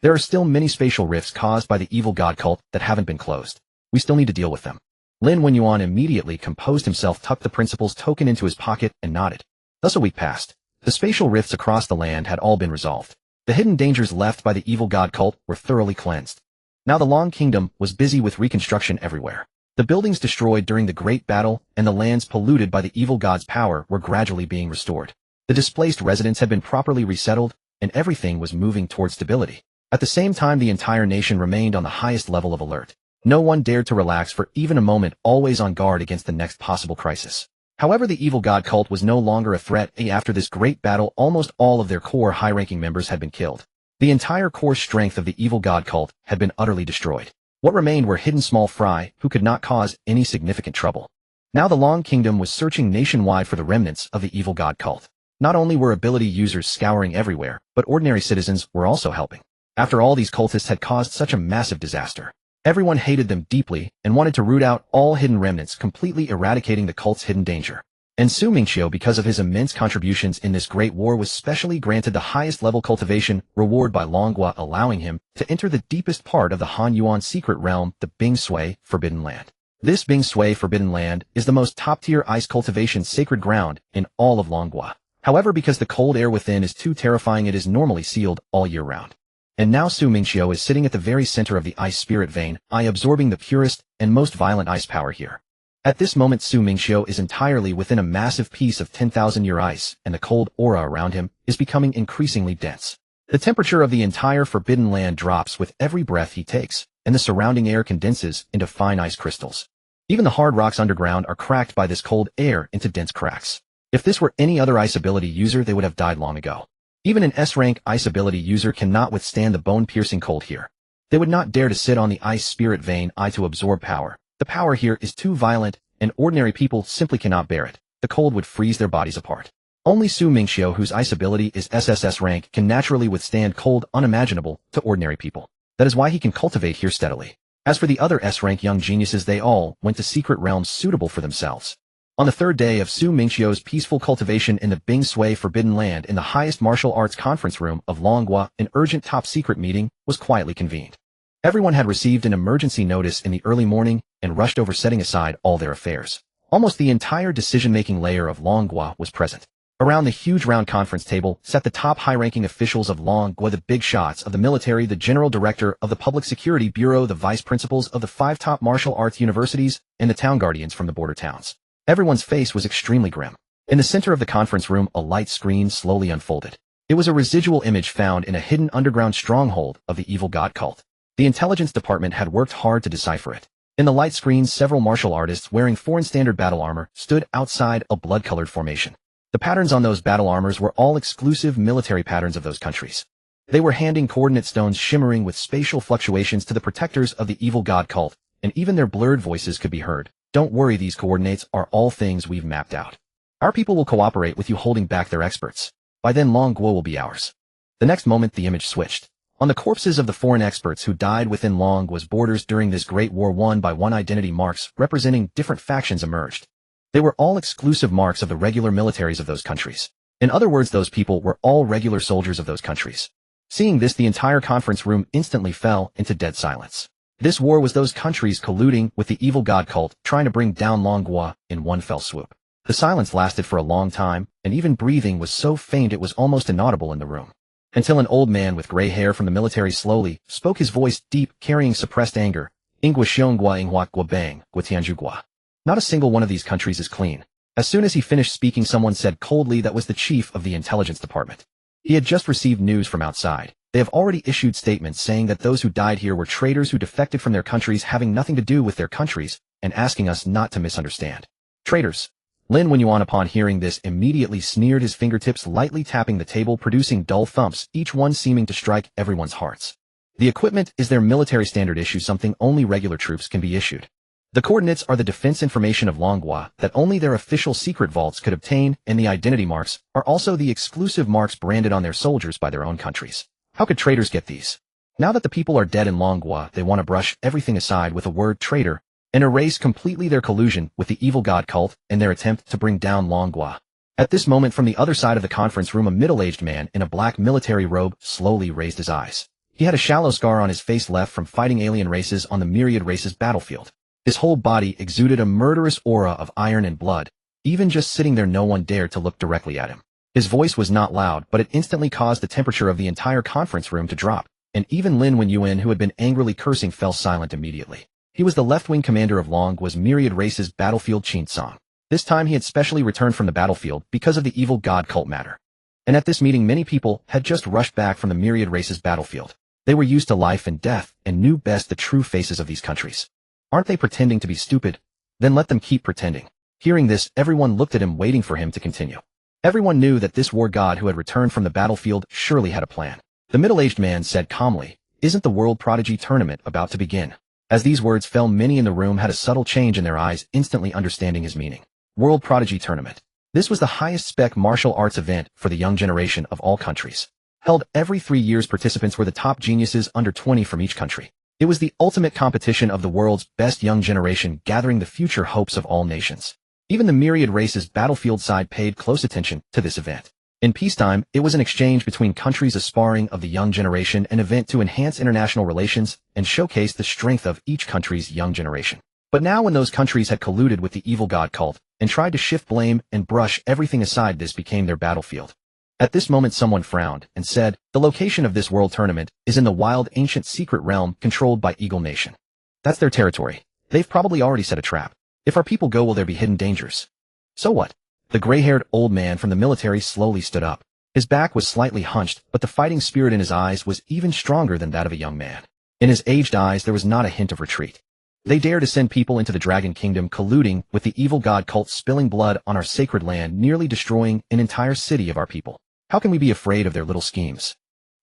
There are still many spatial rifts caused by the evil god cult that haven't been closed. We still need to deal with them." Lin Wenyuan immediately composed himself, tucked the principal's token into his pocket, and nodded. Thus a week passed. The spatial rifts across the land had all been resolved. The hidden dangers left by the evil god cult were thoroughly cleansed. Now the Long Kingdom was busy with reconstruction everywhere. The buildings destroyed during the Great Battle and the lands polluted by the evil god's power were gradually being restored. The displaced residents had been properly resettled, and everything was moving toward stability. At the same time, the entire nation remained on the highest level of alert. No one dared to relax for even a moment, always on guard against the next possible crisis. However, the evil god cult was no longer a threat. After this great battle, almost all of their core high-ranking members had been killed. The entire core strength of the evil god cult had been utterly destroyed. What remained were hidden small fry who could not cause any significant trouble. Now the Long Kingdom was searching nationwide for the remnants of the evil god cult. Not only were ability users scouring everywhere, but ordinary citizens were also helping. After all, these cultists had caused such a massive disaster. Everyone hated them deeply and wanted to root out all hidden remnants, completely eradicating the cult's hidden danger. And Su Mingqiu, because of his immense contributions in this great war, was specially granted the highest level cultivation reward by Longhua, allowing him to enter the deepest part of the Han Yuan secret realm, the Bing Sui Forbidden Land. This Bing Sui Forbidden Land is the most top-tier ice cultivation sacred ground in all of Longhua. However, because the cold air within is too terrifying, it is normally sealed all year round. And now Su Mingqiu is sitting at the very center of the ice spirit vein, absorbing the purest and most violent ice power here. At this moment, Su Mingqiu is entirely within a massive piece of 10,000-year ice, and the cold aura around him is becoming increasingly dense. The temperature of the entire Forbidden Land drops with every breath he takes, and the surrounding air condenses into fine ice crystals. Even the hard rocks underground are cracked by this cold air into dense cracks. If this were any other ice ability user, they would have died long ago. Even an S-rank ice ability user cannot withstand the bone-piercing cold here. They would not dare to sit on the ice spirit vein eye to absorb power. The power here is too violent, and ordinary people simply cannot bear it. The cold would freeze their bodies apart. Only Mingqiu, whose ice ability is SSS rank, can naturally withstand cold unimaginable to ordinary people. That is why he can cultivate here steadily. As for the other S-rank young geniuses, they all went to secret realms suitable for themselves. On the third day of Mingqiu's peaceful cultivation in the Bing Sui Forbidden Land in the highest martial arts conference room of Longhua, an urgent top-secret meeting was quietly convened. Everyone had received an emergency notice in the early morning and rushed over, setting aside all their affairs. Almost the entire decision-making layer of Longhua was present. Around the huge round conference table sat the top high-ranking officials of Longhua, the big shots of the military, the general director of the Public Security Bureau, the vice principals of the 5 top martial arts universities, and the town guardians from the border towns. Everyone's face was extremely grim. In the center of the conference room, a light screen slowly unfolded. It was a residual image found in a hidden underground stronghold of the evil god cult. The intelligence department had worked hard to decipher it. In the light screen, several martial artists wearing foreign standard battle armor stood outside a blood-colored formation. The patterns on those battle armors were all exclusive military patterns of those countries. They were handing coordinate stones shimmering with spatial fluctuations to the protectors of the evil god cult, and even their blurred voices could be heard. Don't worry, these coordinates are all things we've mapped out. Our people will cooperate with you, holding back their experts. By then, Longhua will be ours. The next moment, the image switched. On the corpses of the foreign experts who died within Longhua's borders during this great war, one by one identity marks representing different factions emerged. They were all exclusive marks of the regular militaries of those countries. In other words, those people were all regular soldiers of those countries. Seeing this, the entire conference room instantly fell into dead silence. This war was those countries colluding with the evil god cult, trying to bring down Longhua in one fell swoop. The silence lasted for a long time, and even breathing was so faint it was almost inaudible in the room. Until an old man with gray hair from the military slowly spoke, his voice deep, carrying suppressed anger. Ingwa xiongua ingwa gua bang, gua tianju gua. Not a single one of these countries is clean. As soon as he finished speaking, someone said coldly that was the chief of the intelligence department. He had just received news from outside. They have already issued statements saying that those who died here were traitors who defected from their countries, having nothing to do with their countries, and asking us not to misunderstand. Traitors. Lin Wenyuan, upon hearing this, immediately sneered, his fingertips lightly tapping the table, producing dull thumps, each one seeming to strike everyone's hearts. The equipment is their military standard issue, something only regular troops can be issued. The coordinates are the defense information of Longhua that only their official secret vaults could obtain, and the identity marks are also the exclusive marks branded on their soldiers by their own countries. How could traitors get these? Now that the people are dead in Longhua, they want to brush everything aside with the word traitor and erase completely their collusion with the evil god cult and their attempt to bring down Longhua. At this moment, from the other side of the conference room, a middle-aged man in a black military robe slowly raised his eyes. He had a shallow scar on his face left from fighting alien races on the myriad races battlefield. His whole body exuded a murderous aura of iron and blood. Even just sitting there, no one dared to look directly at him. His voice was not loud, but it instantly caused the temperature of the entire conference room to drop, and even Lin Wenyuan, who had been angrily cursing, fell silent immediately. He was the left-wing commander of Longhua's myriad races battlefield, Qinsong. This time he had specially returned from the battlefield because of the evil god cult matter. And at this meeting, many people had just rushed back from the myriad races battlefield. They were used to life and death and knew best the true faces of these countries. Aren't they pretending to be stupid? Then let them keep pretending. Hearing this, everyone looked at him, waiting for him to continue. Everyone knew that this war god who had returned from the battlefield surely had a plan. The middle-aged man said calmly, "Isn't the World Prodigy Tournament about to begin?" As these words fell, many in the room had a subtle change in their eyes, instantly understanding his meaning. World Prodigy Tournament. This was the highest spec martial arts event for the young generation of all countries. Held every 3 years, participants were the top geniuses under 20 from each country. It was the ultimate competition of the world's best young generation, gathering the future hopes of all nations. Even the myriad races battlefield side paid close attention to this event. In peacetime, it was an exchange between countries, a sparring of the young generation, an event to enhance international relations and showcase the strength of each country's young generation. But now, when those countries had colluded with the evil god cult and tried to shift blame and brush everything aside, this became their battlefield. At this moment, someone frowned and said, "The location of this world tournament is in the wild, ancient secret realm controlled by Eagle Nation. That's their territory. They've probably already set a trap. If our people go, will there be hidden dangers?" "So what?" The gray-haired old man from the military slowly stood up. His back was slightly hunched, but the fighting spirit in his eyes was even stronger than that of a young man. In his aged eyes there was not a hint of retreat. "They dare to send people into the Dragon Kingdom, colluding with the evil god cult, spilling blood on our sacred land, nearly destroying an entire city of our people. How can we be afraid of their little schemes?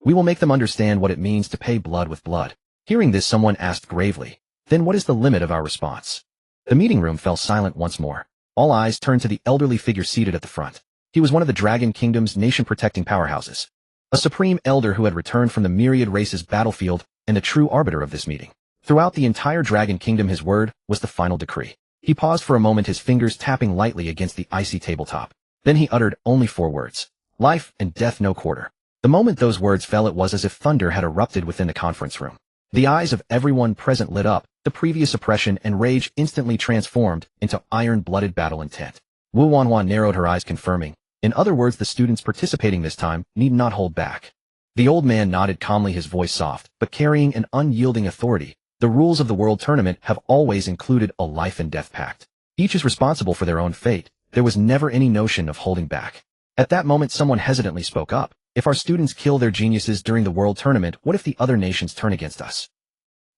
We will make them understand what it means to pay blood with blood. Hearing this, someone asked gravely, then what is the limit of our response? The meeting room fell silent once more. All eyes turned to the elderly figure seated at the front. He was one of the Dragon Kingdom's nation-protecting powerhouses. A supreme elder who had returned from the myriad races battlefield and a true arbiter of this meeting. Throughout the entire Dragon Kingdom, his word was the final decree. He paused for a moment, his fingers tapping lightly against the icy tabletop. Then he uttered only 4 words. Life and death, no quarter. The moment those words fell, it was as if thunder had erupted within the conference room. The eyes of everyone present lit up. The previous oppression and rage instantly transformed into iron-blooded battle intent. Wu Wanhua narrowed her eyes, confirming. In other words, the students participating this time need not hold back. The old man nodded calmly, his voice soft, but carrying an unyielding authority. The rules of the World Tournament have always included a life and death pact. Each is responsible for their own fate. There was never any notion of holding back. At that moment, someone hesitantly spoke up. If our students kill their geniuses during the World Tournament, what if the other nations turn against us?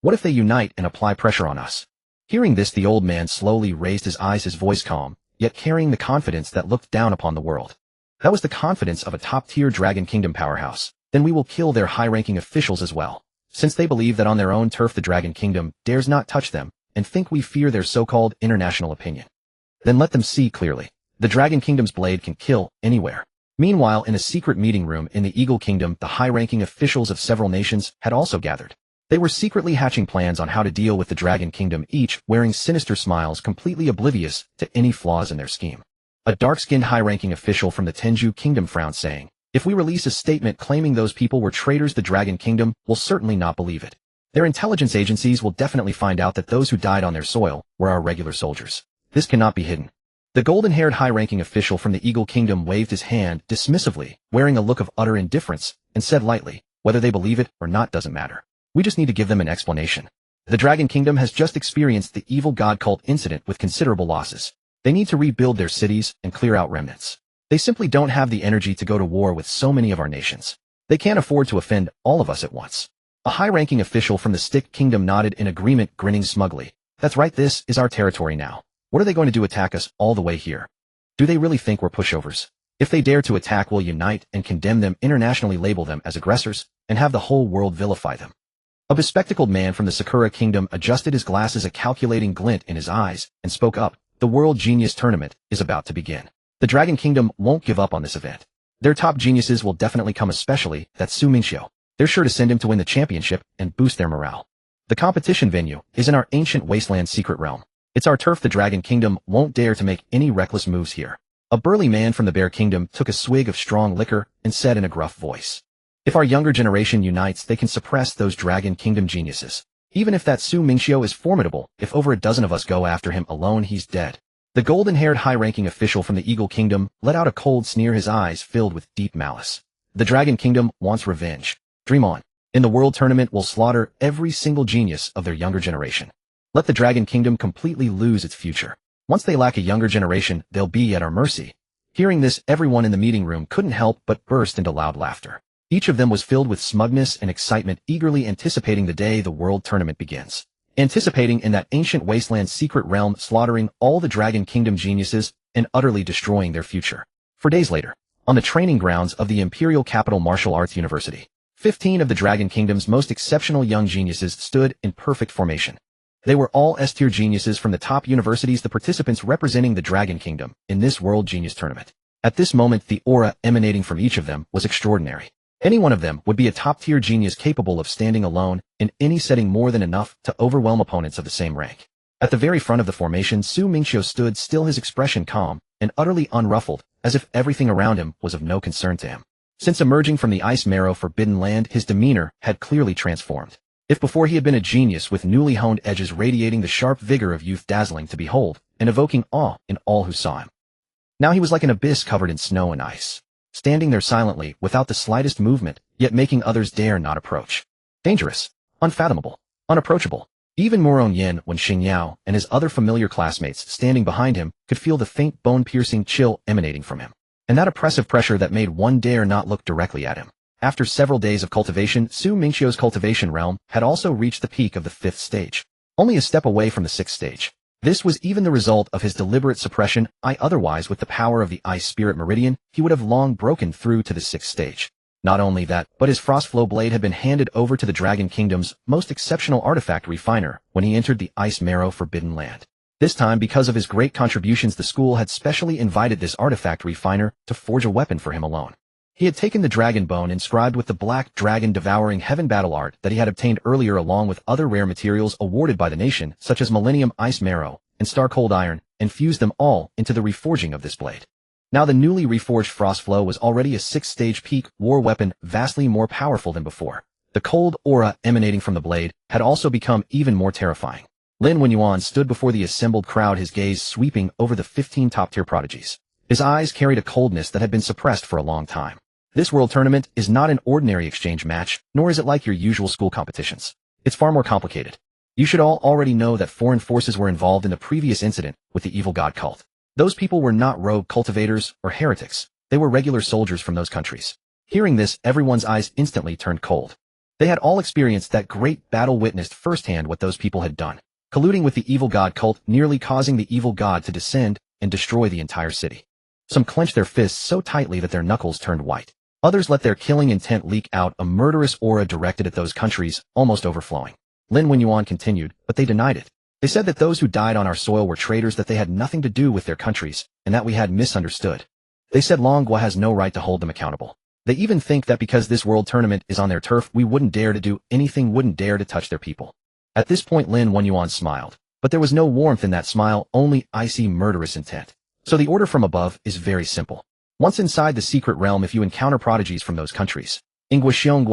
What if they unite and apply pressure on us? Hearing this, the old man slowly raised his eyes, his voice calm, yet carrying the confidence that looked down upon the world. That was the confidence of a top-tier Dragon Kingdom powerhouse. Then we will kill their high-ranking officials as well, since they believe that on their own turf the Dragon Kingdom dares not touch them, and think we fear their so-called international opinion. Then let them see clearly. The Dragon Kingdom's blade can kill anywhere. Meanwhile, in a secret meeting room in the Eagle Kingdom, the high-ranking officials of several nations had also gathered. They were secretly hatching plans on how to deal with the Dragon Kingdom, each wearing sinister smiles, completely oblivious to any flaws in their scheme. A dark-skinned high-ranking official from the Tenju Kingdom frowned, saying, if we release a statement claiming those people were traitors, the Dragon Kingdom will certainly not believe it. Their intelligence agencies will definitely find out that those who died on their soil were our regular soldiers. This cannot be hidden. The golden-haired high-ranking official from the Eagle Kingdom waved his hand dismissively, wearing a look of utter indifference, and said lightly, whether they believe it or not doesn't matter. We just need to give them an explanation. The Dragon Kingdom has just experienced the evil god cult incident with considerable losses. They need to rebuild their cities and clear out remnants. They simply don't have the energy to go to war with so many of our nations. They can't afford to offend all of us at once. A high-ranking official from the Stick Kingdom nodded in agreement, grinning smugly. That's right, this is our territory now. What are they going to do, attack us all the way here? Do they really think we're pushovers? If they dare to attack, we'll unite and condemn them, internationally label them as aggressors, and have the whole world vilify them. A bespectacled man from the Sakura Kingdom adjusted his glasses, a calculating glint in his eyes, and spoke up. The World Genius Tournament is about to begin. The Dragon Kingdom won't give up on this event. Their top geniuses will definitely come, especially that Mingqiu. They're sure to send him to win the championship and boost their morale. The competition venue is in our ancient wasteland secret realm. It's our turf. The Dragon Kingdom won't dare to make any reckless moves here. A burly man from the Bear Kingdom took a swig of strong liquor and said in a gruff voice, if our younger generation unites, they can suppress those Dragon Kingdom geniuses. Even if that Mingqiu is formidable, if over a dozen of us go after him alone, he's dead. The golden-haired high-ranking official from the Eagle Kingdom let out a cold sneer, his eyes filled with deep malice. The Dragon Kingdom wants revenge. Dream on. In the World Tournament, we'll slaughter every single genius of their younger generation. Let the Dragon Kingdom completely lose its future. Once they lack a younger generation, they'll be at our mercy. Hearing this, everyone in the meeting room couldn't help but burst into loud laughter. Each of them was filled with smugness and excitement, eagerly anticipating the day the World Tournament begins. Anticipating in that ancient wasteland secret realm, slaughtering all the Dragon Kingdom geniuses and utterly destroying their future. 4 days later, on the training grounds of the Imperial Capital Martial Arts University, 15 of the Dragon Kingdom's most exceptional young geniuses stood in perfect formation. They were all S-tier geniuses from the top universities, the participants representing the Dragon Kingdom in this World Genius Tournament. At this moment, the aura emanating from each of them was extraordinary. Any one of them would be a top-tier genius capable of standing alone in any setting, more than enough to overwhelm opponents of the same rank. At the very front of the formation, Mingqiu stood still, his expression calm and utterly unruffled, as if everything around him was of no concern to him. Since emerging from the ice marrow forbidden land, his demeanor had clearly transformed. If before he had been a genius with newly honed edges radiating the sharp vigor of youth, dazzling to behold and evoking awe in all who saw him, now he was like an abyss covered in snow and ice, standing there silently without the slightest movement, yet making others dare not approach. Dangerous, unfathomable, unapproachable. Even Moron Yin, when Xingyao and his other familiar classmates standing behind him could feel the faint bone-piercing chill emanating from him, and that oppressive pressure that made one dare not look directly at him. After several days of cultivation, Mingqiu's cultivation realm had also reached the peak of the 5th stage, only a step away from the 6th stage. This was even the result of his deliberate suppression. Otherwise, with the power of the Ice Spirit Meridian, he would have long broken through to the 6th stage. Not only that, but his Frostflow blade had been handed over to the Dragon Kingdom's most exceptional artifact refiner when he entered the Ice Marrow Forbidden Land. This time, because of his great contributions, the school had specially invited this artifact refiner to forge a weapon for him alone. He had taken the dragon bone inscribed with the black dragon devouring heaven battle art that he had obtained earlier along with other rare materials awarded by the nation such as Millennium Ice Marrow and Star Cold Iron and fused them all into the reforging of this blade. Now the newly reforged Frostflow was already a 6th stage peak war weapon, vastly more powerful than before. The cold aura emanating from the blade had also become even more terrifying. Lin Wenyuan stood before the assembled crowd, his gaze sweeping over the 15 top-tier prodigies. His eyes carried a coldness that had been suppressed for a long time. This world tournament is not an ordinary exchange match, nor is it like your usual school competitions. It's far more complicated. You should all already know that foreign forces were involved in the previous incident with the evil god cult. Those people were not rogue cultivators or heretics. They were regular soldiers from those countries. Hearing this, everyone's eyes instantly turned cold. They had all experienced that great battle, witnessed firsthand what those people had done, colluding with the evil god cult, nearly causing the evil god to descend and destroy the entire city. Some clenched their fists so tightly that their knuckles turned white. Others let their killing intent leak out, a murderous aura directed at those countries, almost overflowing. Lin Wenyuan continued, but they denied it. They said that those who died on our soil were traitors, that they had nothing to do with their countries, and that we had misunderstood. They said Longhua has no right to hold them accountable. They even think that because this world tournament is on their turf, we wouldn't dare to do anything, wouldn't dare to touch their people. At this point Lin Wenyuan smiled, but there was no warmth in that smile, only icy murderous intent. So the order from above is very simple. Once inside the secret realm, if you encounter prodigies from those countries, Ingwa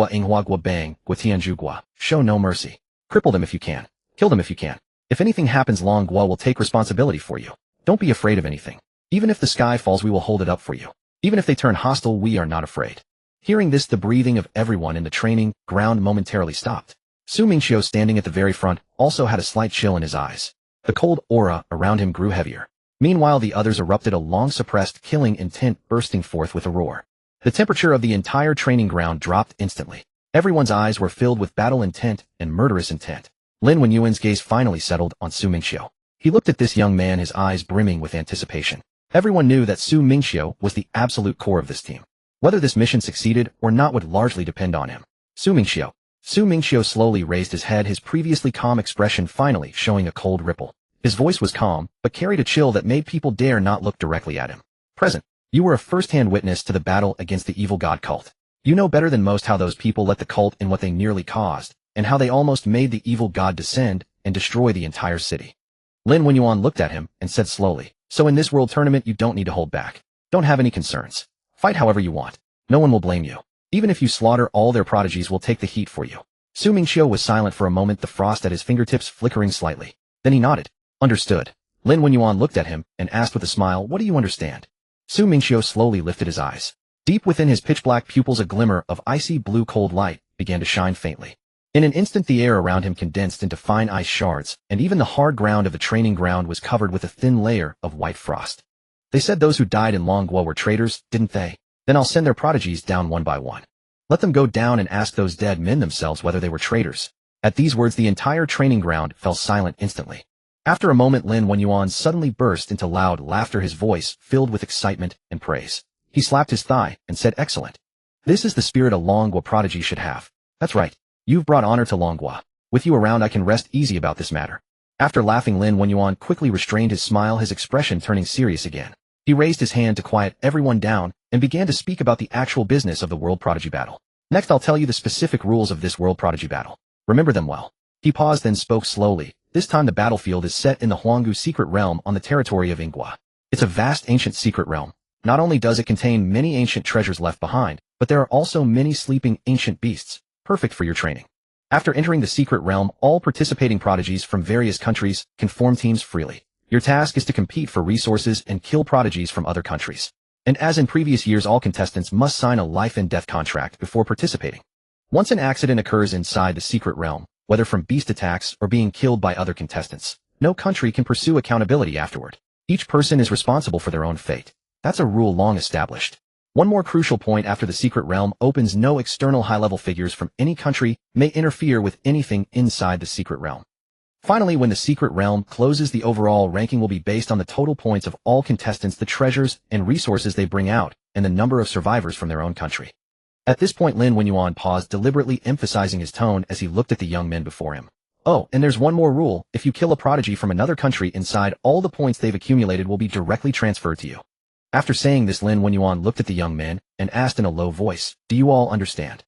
Inghuagua Bang, Guatianjugua, show no mercy. Cripple them if you can. Kill them if you can. If anything happens, Longhua will take responsibility for you. Don't be afraid of anything. Even if the sky falls, we will hold it up for you. Even if they turn hostile, we are not afraid. Hearing this, the breathing of everyone in the training ground momentarily stopped. Su Mingqiu, standing at the very front, also had a slight chill in his eyes. The cold aura around him grew heavier. Meanwhile, the others erupted, a long-suppressed killing intent bursting forth with a roar. The temperature of the entire training ground dropped instantly. Everyone's eyes were filled with battle intent and murderous intent. Lin Wenyuan's gaze finally settled on Su Mingqiu. He looked at this young man, his eyes brimming with anticipation. Everyone knew that Su Mingqiu was the absolute core of this team. Whether this mission succeeded or not would largely depend on him. Su Mingqiu slowly raised his head, his previously calm expression finally showing a cold ripple. His voice was calm, but carried a chill that made people dare not look directly at him. Present, you were a first-hand witness to the battle against the evil god cult. You know better than most how those people let the cult in what they nearly caused, and how they almost made the evil god descend and destroy the entire city. Lin Wenyuan looked at him and said slowly, so in this world tournament you don't need to hold back. Don't have any concerns. Fight however you want. No one will blame you. Even if you slaughter all their prodigies, will take the heat for you. Su Mingqiu was silent for a moment, the frost at his fingertips flickering slightly. Then he nodded. Understood. Lin Wenyuan looked at him and asked with a smile, what do you understand? Su Mingqiu slowly lifted his eyes. Deep within his pitch-black pupils a glimmer of icy blue cold light began to shine faintly. In an instant the air around him condensed into fine ice shards, and even the hard ground of the training ground was covered with a thin layer of white frost. They said those who died in Longhua were traitors, didn't they? Then I'll send their prodigies down one by one. Let them go down and ask those dead men themselves whether they were traitors. At these words the entire training ground fell silent instantly. After a moment Lin Wenyuan suddenly burst into loud laughter, his voice filled with excitement and praise. He slapped his thigh and said, excellent. This is the spirit a Longhua prodigy should have. That's right. You've brought honor to Longhua. With you around I can rest easy about this matter. After laughing, Lin Wenyuan quickly restrained his smile, his expression turning serious again. He raised his hand to quiet everyone down and began to speak about the actual business of the World Prodigy Battle. Next I'll tell you the specific rules of this World Prodigy Battle. Remember them well. He paused then spoke slowly. This time the battlefield is set in the Huanggu secret realm on the territory of Ingwa. It's a vast ancient secret realm. Not only does it contain many ancient treasures left behind, but there are also many sleeping ancient beasts, perfect for your training. After entering the secret realm, all participating prodigies from various countries can form teams freely. Your task is to compete for resources and kill prodigies from other countries. And as in previous years, all contestants must sign a life and death contract before participating. Once an accident occurs inside the secret realm, whether from beast attacks or being killed by other contestants, no country can pursue accountability afterward. Each person is responsible for their own fate. That's a rule long established. One more crucial point: after the secret realm opens, no external high-level figures from any country may interfere with anything inside the secret realm. Finally, when the secret realm closes, the overall ranking will be based on the total points of all contestants, the treasures and resources they bring out, and the number of survivors from their own country. At this point, Lin Wenyuan paused, deliberately emphasizing his tone as he looked at the young men before him. Oh, and there's one more rule. If you kill a prodigy from another country inside, all the points they've accumulated will be directly transferred to you. After saying this, Lin Wenyuan looked at the young men and asked in a low voice, "Do you all understand?"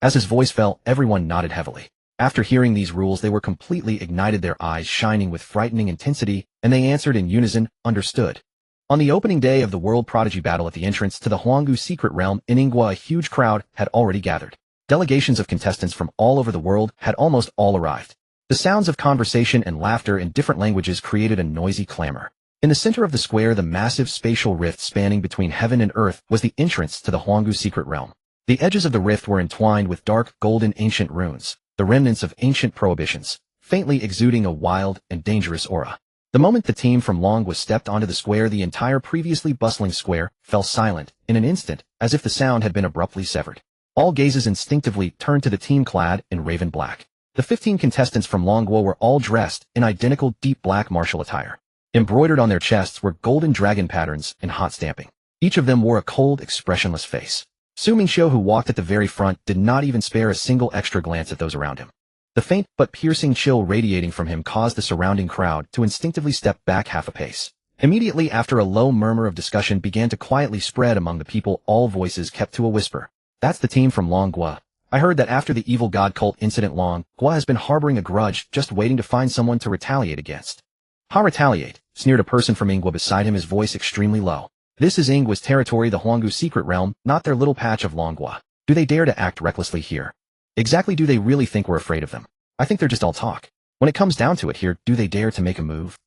As his voice fell, everyone nodded heavily. After hearing these rules, they were completely ignited, their eyes shining with frightening intensity, and they answered in unison, "Understood." On the opening day of the World Prodigy Battle at the entrance to the Huanggu Secret Realm in Ningguo, a huge crowd had already gathered. Delegations of contestants from all over the world had almost all arrived. The sounds of conversation and laughter in different languages created a noisy clamor. In the center of the square, the massive spatial rift spanning between heaven and earth was the entrance to the Huanggu Secret Realm. The edges of the rift were entwined with dark, golden ancient runes, the remnants of ancient prohibitions, faintly exuding a wild and dangerous aura. The moment the team from Longwa stepped onto the square, the entire previously bustling square fell silent in an instant, as if the sound had been abruptly severed. All gazes instinctively turned to the team clad in raven black. The 15 contestants from Longwa were all dressed in identical deep black martial attire. Embroidered on their chests were golden dragon patterns and hot stamping. Each of them wore a cold, expressionless face. Mingqiu, who walked at the very front, did not even spare a single extra glance at those around him. The faint but piercing chill radiating from him caused the surrounding crowd to instinctively step back half a pace. Immediately after, a low murmur of discussion began to quietly spread among the people, all voices kept to a whisper. "That's the team from Longwa. I heard that after the evil god cult incident, Longwa has been harboring a grudge, just waiting to find someone to retaliate against." "Ha, retaliate?" sneered a person from Ningguo beside him, his voice extremely low. "This is Ninggua's territory, the Huanggu Secret Realm, not their little patch of Longwa. Do they dare to act recklessly here? Exactly, do they really think we're afraid of them? I think they're just all talk. When it comes down to it here, do they dare to make a move?"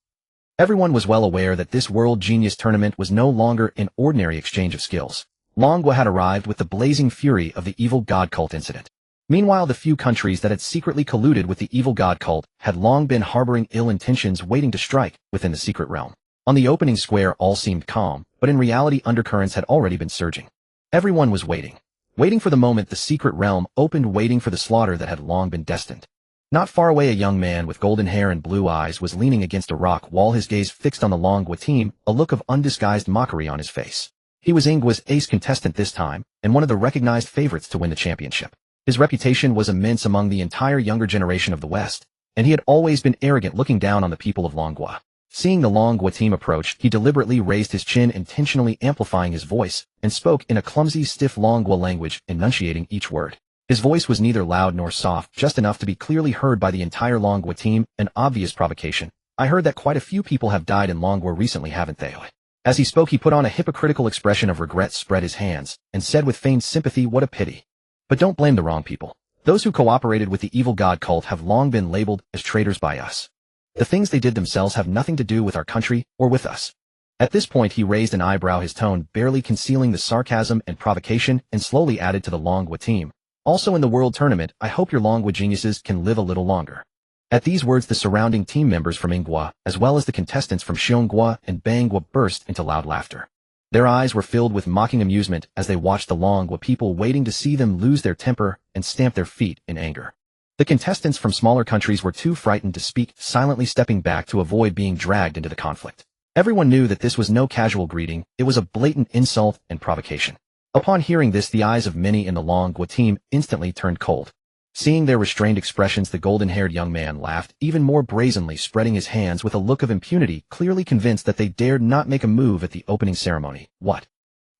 Everyone was well aware that this World Genius Tournament was no longer an ordinary exchange of skills. Longwa had arrived with the blazing fury of the evil god cult incident. Meanwhile, the few countries that had secretly colluded with the evil god cult had long been harboring ill intentions, waiting to strike within the secret realm. On the opening square, all seemed calm, but in reality undercurrents had already been surging. Everyone was waiting for the moment the secret realm opened, waiting for the slaughter that had long been destined. Not far away, a young man with golden hair and blue eyes was leaning against a rock, while his gaze fixed on the Longwa team, a look of undisguised mockery on his face. He was Ninggua's ace contestant this time, and one of the recognized favorites to win the championship. His reputation was immense among the entire younger generation of the West, and he had always been arrogant, looking down on the people of Longwa. Seeing the Longwa team approach, he deliberately raised his chin, intentionally amplifying his voice, and spoke in a clumsy, stiff Longwa language, enunciating each word. His voice was neither loud nor soft, just enough to be clearly heard by the entire Longwa team, an obvious provocation. "I heard that quite a few people have died in Longwa recently, haven't they?" As he spoke, he put on a hypocritical expression of regret, spread his hands, and said with feigned sympathy, "What a pity. But don't blame the wrong people. Those who cooperated with the evil god cult have long been labeled as traitors by us. The things they did themselves have nothing to do with our country or with us." At this point, he raised an eyebrow, his tone barely concealing the sarcasm and provocation, and slowly added to the Longwa team, "Also in the world tournament, I hope your Longwa geniuses can live a little longer." At these words, the surrounding team members from Ningguo, as well as the contestants from Xiongguo and Bangguo, burst into loud laughter. Their eyes were filled with mocking amusement as they watched the Longwa people, waiting to see them lose their temper and stamp their feet in anger. The contestants from smaller countries were too frightened to speak, silently stepping back to avoid being dragged into the conflict. Everyone knew that this was no casual greeting, it was a blatant insult and provocation. Upon hearing this, the eyes of many in the Longwa team instantly turned cold. Seeing their restrained expressions, the golden-haired young man laughed even more brazenly, spreading his hands with a look of impunity, clearly convinced that they dared not make a move at the opening ceremony. "What?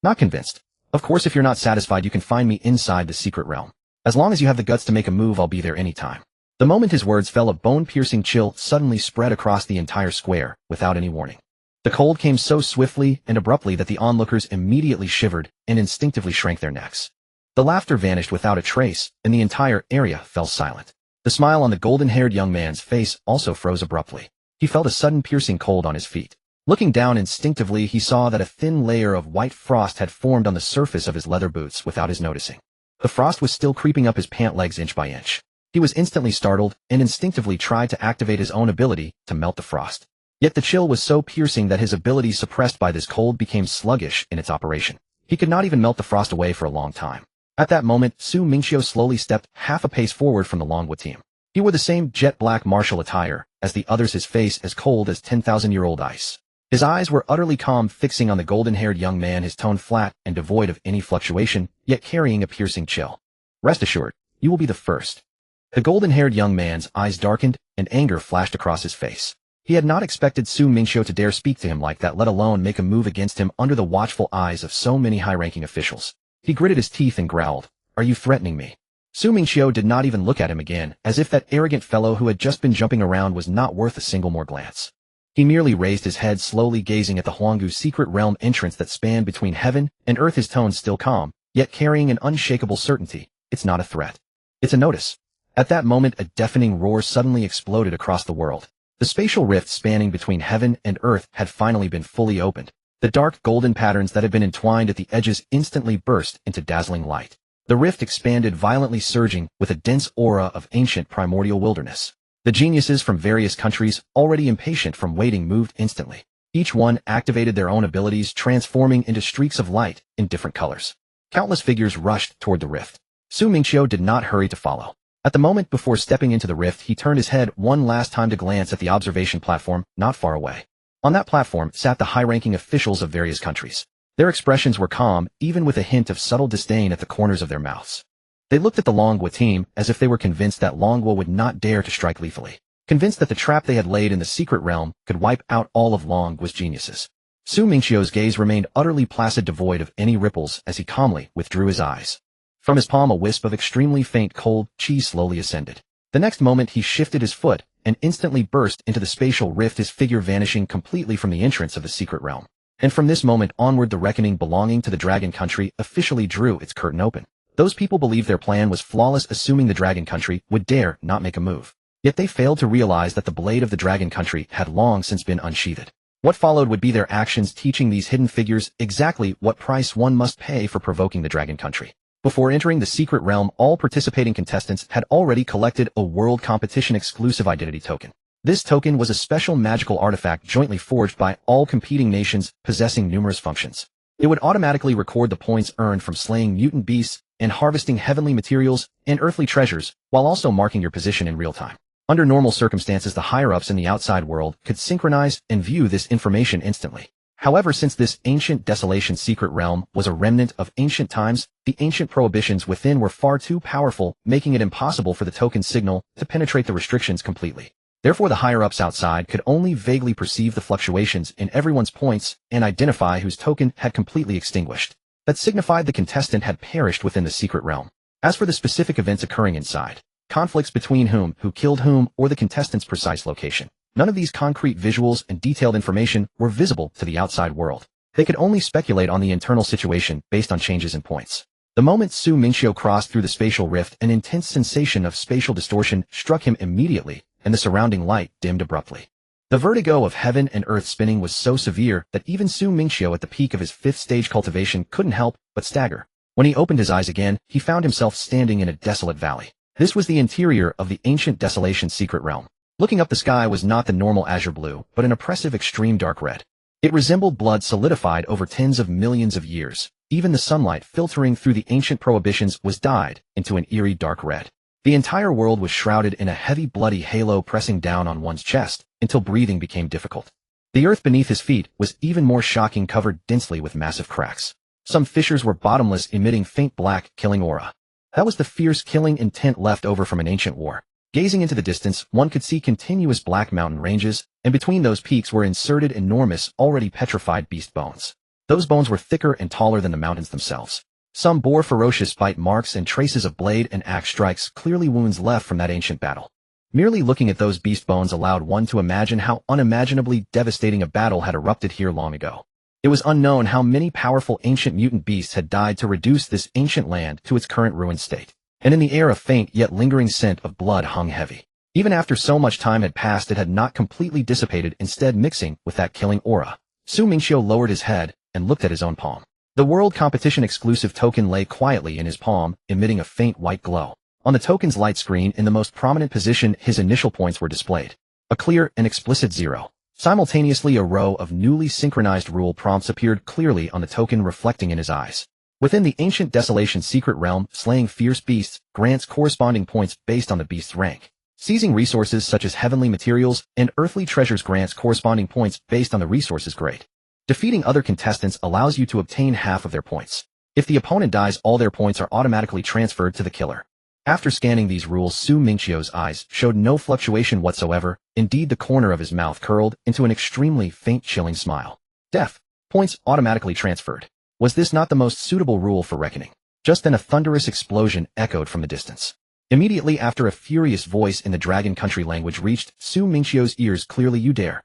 Not convinced? Of course, if you're not satisfied, you can find me inside the secret realm. As long as you have the guts to make a move, I'll be there anytime." The moment his words fell, a bone-piercing chill suddenly spread across the entire square, without any warning. The cold came so swiftly and abruptly that the onlookers immediately shivered and instinctively shrank their necks. The laughter vanished without a trace, and the entire area fell silent. The smile on the golden-haired young man's face also froze abruptly. He felt a sudden piercing cold on his feet. Looking down instinctively, he saw that a thin layer of white frost had formed on the surface of his leather boots without his noticing. The frost was still creeping up his pant legs inch by inch. He was instantly startled and instinctively tried to activate his own ability to melt the frost. Yet the chill was so piercing that his ability, suppressed by this cold, became sluggish in its operation. He could not even melt the frost away for a long time. At that moment, Mingqiu slowly stepped half a pace forward from the Longwa team. He wore the same jet-black martial attire as the others, his face as cold as 10,000-year-old ice. His eyes were utterly calm, fixing on the golden-haired young man, his tone flat and devoid of any fluctuation, yet carrying a piercing chill. Rest assured, you will be the first. The golden-haired young man's eyes darkened, and anger flashed across his face. He had not expected Su Mingqiu to dare speak to him like that, let alone make a move against him under the watchful eyes of so many high-ranking officials. He gritted his teeth and growled, "Are you threatening me?" Su Mingqiu did not even look at him again, as if that arrogant fellow who had just been jumping around was not worth a single more glance. He merely raised his head, slowly gazing at the Huanggu's secret realm entrance that spanned between heaven and earth, his tone still calm, yet carrying an unshakable certainty. It's not a threat. It's a notice. At that moment, a deafening roar suddenly exploded across the world. The spatial rift spanning between heaven and earth had finally been fully opened. The dark golden patterns that had been entwined at the edges instantly burst into dazzling light. The rift expanded violently, surging with a dense aura of ancient primordial wilderness. The geniuses from various countries, already impatient from waiting, moved instantly. Each one activated their own abilities, transforming into streaks of light in different colors. Countless figures rushed toward the rift. Su Mingqiu did not hurry to follow. At the moment before stepping into the rift, he turned his head one last time to glance at the observation platform not far away. On that platform sat the high-ranking officials of various countries. Their expressions were calm, even with a hint of subtle disdain at the corners of their mouths. They looked at the Longhua team as if they were convinced that Longhua would not dare to strike lethally, convinced that the trap they had laid in the secret realm could wipe out all of Longhua's geniuses. Su Mingqiu's gaze remained utterly placid, devoid of any ripples, as he calmly withdrew his eyes. From his palm, a wisp of extremely faint cold chi slowly ascended. The next moment, he shifted his foot and instantly burst into the spatial rift, his figure vanishing completely from the entrance of the secret realm. And from this moment onward, the reckoning belonging to the Dragon Country officially drew its curtain open. Those people believed their plan was flawless, assuming the Dragon Country would dare not make a move. Yet they failed to realize that the blade of the Dragon Country had long since been unsheathed. What followed would be their actions, teaching these hidden figures exactly what price one must pay for provoking the Dragon Country. Before entering the secret realm, all participating contestants had already collected a world competition exclusive identity token. This token was a special magical artifact jointly forged by all competing nations, possessing numerous functions. It would automatically record the points earned from slaying mutant beasts and harvesting heavenly materials and earthly treasures, while also marking your position in real time. Under normal circumstances, the higher-ups in the outside world could synchronize and view this information instantly. However, since this ancient desolation secret realm was a remnant of ancient times, the ancient prohibitions within were far too powerful, making it impossible for the token signal to penetrate the restrictions completely. Therefore, the higher-ups outside could only vaguely perceive the fluctuations in everyone's points and identify whose token had completely extinguished. That signified the contestant had perished within the secret realm. As for the specific events occurring inside, conflicts between whom, who killed whom, or the contestant's precise location, none of these concrete visuals and detailed information were visible to the outside world. They could only speculate on the internal situation based on changes in points. The moment Su Mingqiu crossed through the spatial rift, an intense sensation of spatial distortion struck him immediately, and the surrounding light dimmed abruptly. The vertigo of heaven and earth spinning was so severe that even Su Mingqiu, at the peak of his 5th stage cultivation, couldn't help but stagger. When he opened his eyes again, he found himself standing in a desolate valley. This was the interior of the ancient desolation secret realm. Looking up, the sky was not the normal azure blue, but an oppressive extreme dark red. It resembled blood solidified over tens of millions of years. Even the sunlight filtering through the ancient prohibitions was dyed into an eerie dark red. The entire world was shrouded in a heavy bloody halo pressing down on one's chest until breathing became difficult. The earth beneath his feet was even more shocking, covered densely with massive cracks. Some fissures were bottomless, emitting faint black, killing aura. That was the fierce killing intent left over from an ancient war. Gazing into the distance, one could see continuous black mountain ranges, and between those peaks were inserted enormous, already petrified beast bones. Those bones were thicker and taller than the mountains themselves. Some bore ferocious bite marks and traces of blade and axe strikes, clearly wounds left from that ancient battle. Merely looking at those beast bones allowed one to imagine how unimaginably devastating a battle had erupted here long ago. It was unknown how many powerful ancient mutant beasts had died to reduce this ancient land to its current ruined state. And in the air, a faint yet lingering scent of blood hung heavy. Even after so much time had passed, it had not completely dissipated, instead mixing with that killing aura. Su Mingqiu lowered his head and looked at his own palm. The World Competition exclusive token lay quietly in his palm, emitting a faint white glow. On the token's light screen, in the most prominent position, his initial points were displayed. A clear and explicit 0. Simultaneously, a row of newly synchronized rule prompts appeared clearly on the token, reflecting in his eyes. Within the ancient desolation secret realm, slaying fierce beasts grants corresponding points based on the beast's rank. Seizing resources such as heavenly materials and earthly treasures grants corresponding points based on the resources grade. Defeating other contestants allows you to obtain half of their points. If the opponent dies, all their points are automatically transferred to the killer. After scanning these rules, Su Mingqiu's eyes showed no fluctuation whatsoever. Indeed, the corner of his mouth curled into an extremely faint, chilling smile. Death. Points automatically transferred. Was this not the most suitable rule for reckoning? Just then a thunderous explosion echoed from the distance. Immediately after, a furious voice in the Dragon Country language reached Su Mingqiu's ears. Clearly you dare.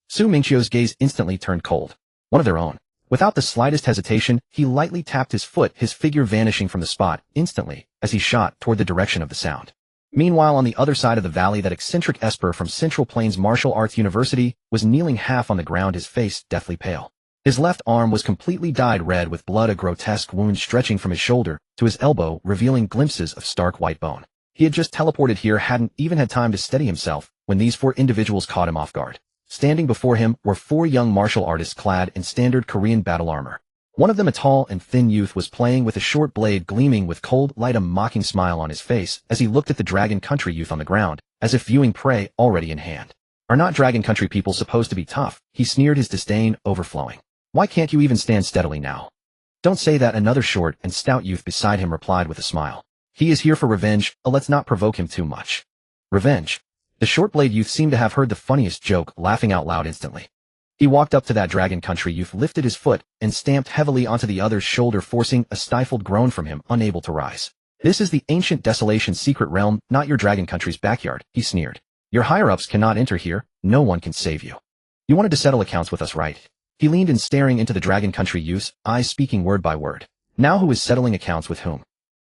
Su Mingqiu's gaze instantly turned cold. One of their own. Without the slightest hesitation, he lightly tapped his foot, his figure vanishing from the spot instantly as he shot toward the direction of the sound. Meanwhile, on the other side of the valley, that eccentric Esper from Central Plains Martial Arts University was kneeling half on the ground, his face deathly pale. His left arm was completely dyed red with blood, a grotesque wound stretching from his shoulder to his elbow, revealing glimpses of stark white bone. He had just teleported here, hadn't even had time to steady himself when these four individuals caught him off guard. Standing before him were four young martial artists clad in standard Korean battle armor. One of them, a tall and thin youth, was playing with a short blade gleaming with cold light, a mocking smile on his face as he looked at the Dragon Country youth on the ground, as if viewing prey already in hand. Are not Dragon Country people supposed to be tough? He sneered, his disdain overflowing. Why can't you even stand steadily now? Don't say that, another short and stout youth beside him replied with a smile. He is here for revenge, let's not provoke him too much. Revenge? The short-blade youth seemed to have heard the funniest joke, laughing out loud instantly. He walked up to that Dragon Country youth, lifted his foot, and stamped heavily onto the other's shoulder, forcing a stifled groan from him, unable to rise. This is the ancient Desolation secret realm, not your Dragon Country's backyard, he sneered. Your higher-ups cannot enter here, no one can save you. You wanted to settle accounts with us, right? He leaned in, staring into the Dragon Country youth's eyes, speaking word by word. Now who is settling accounts with whom?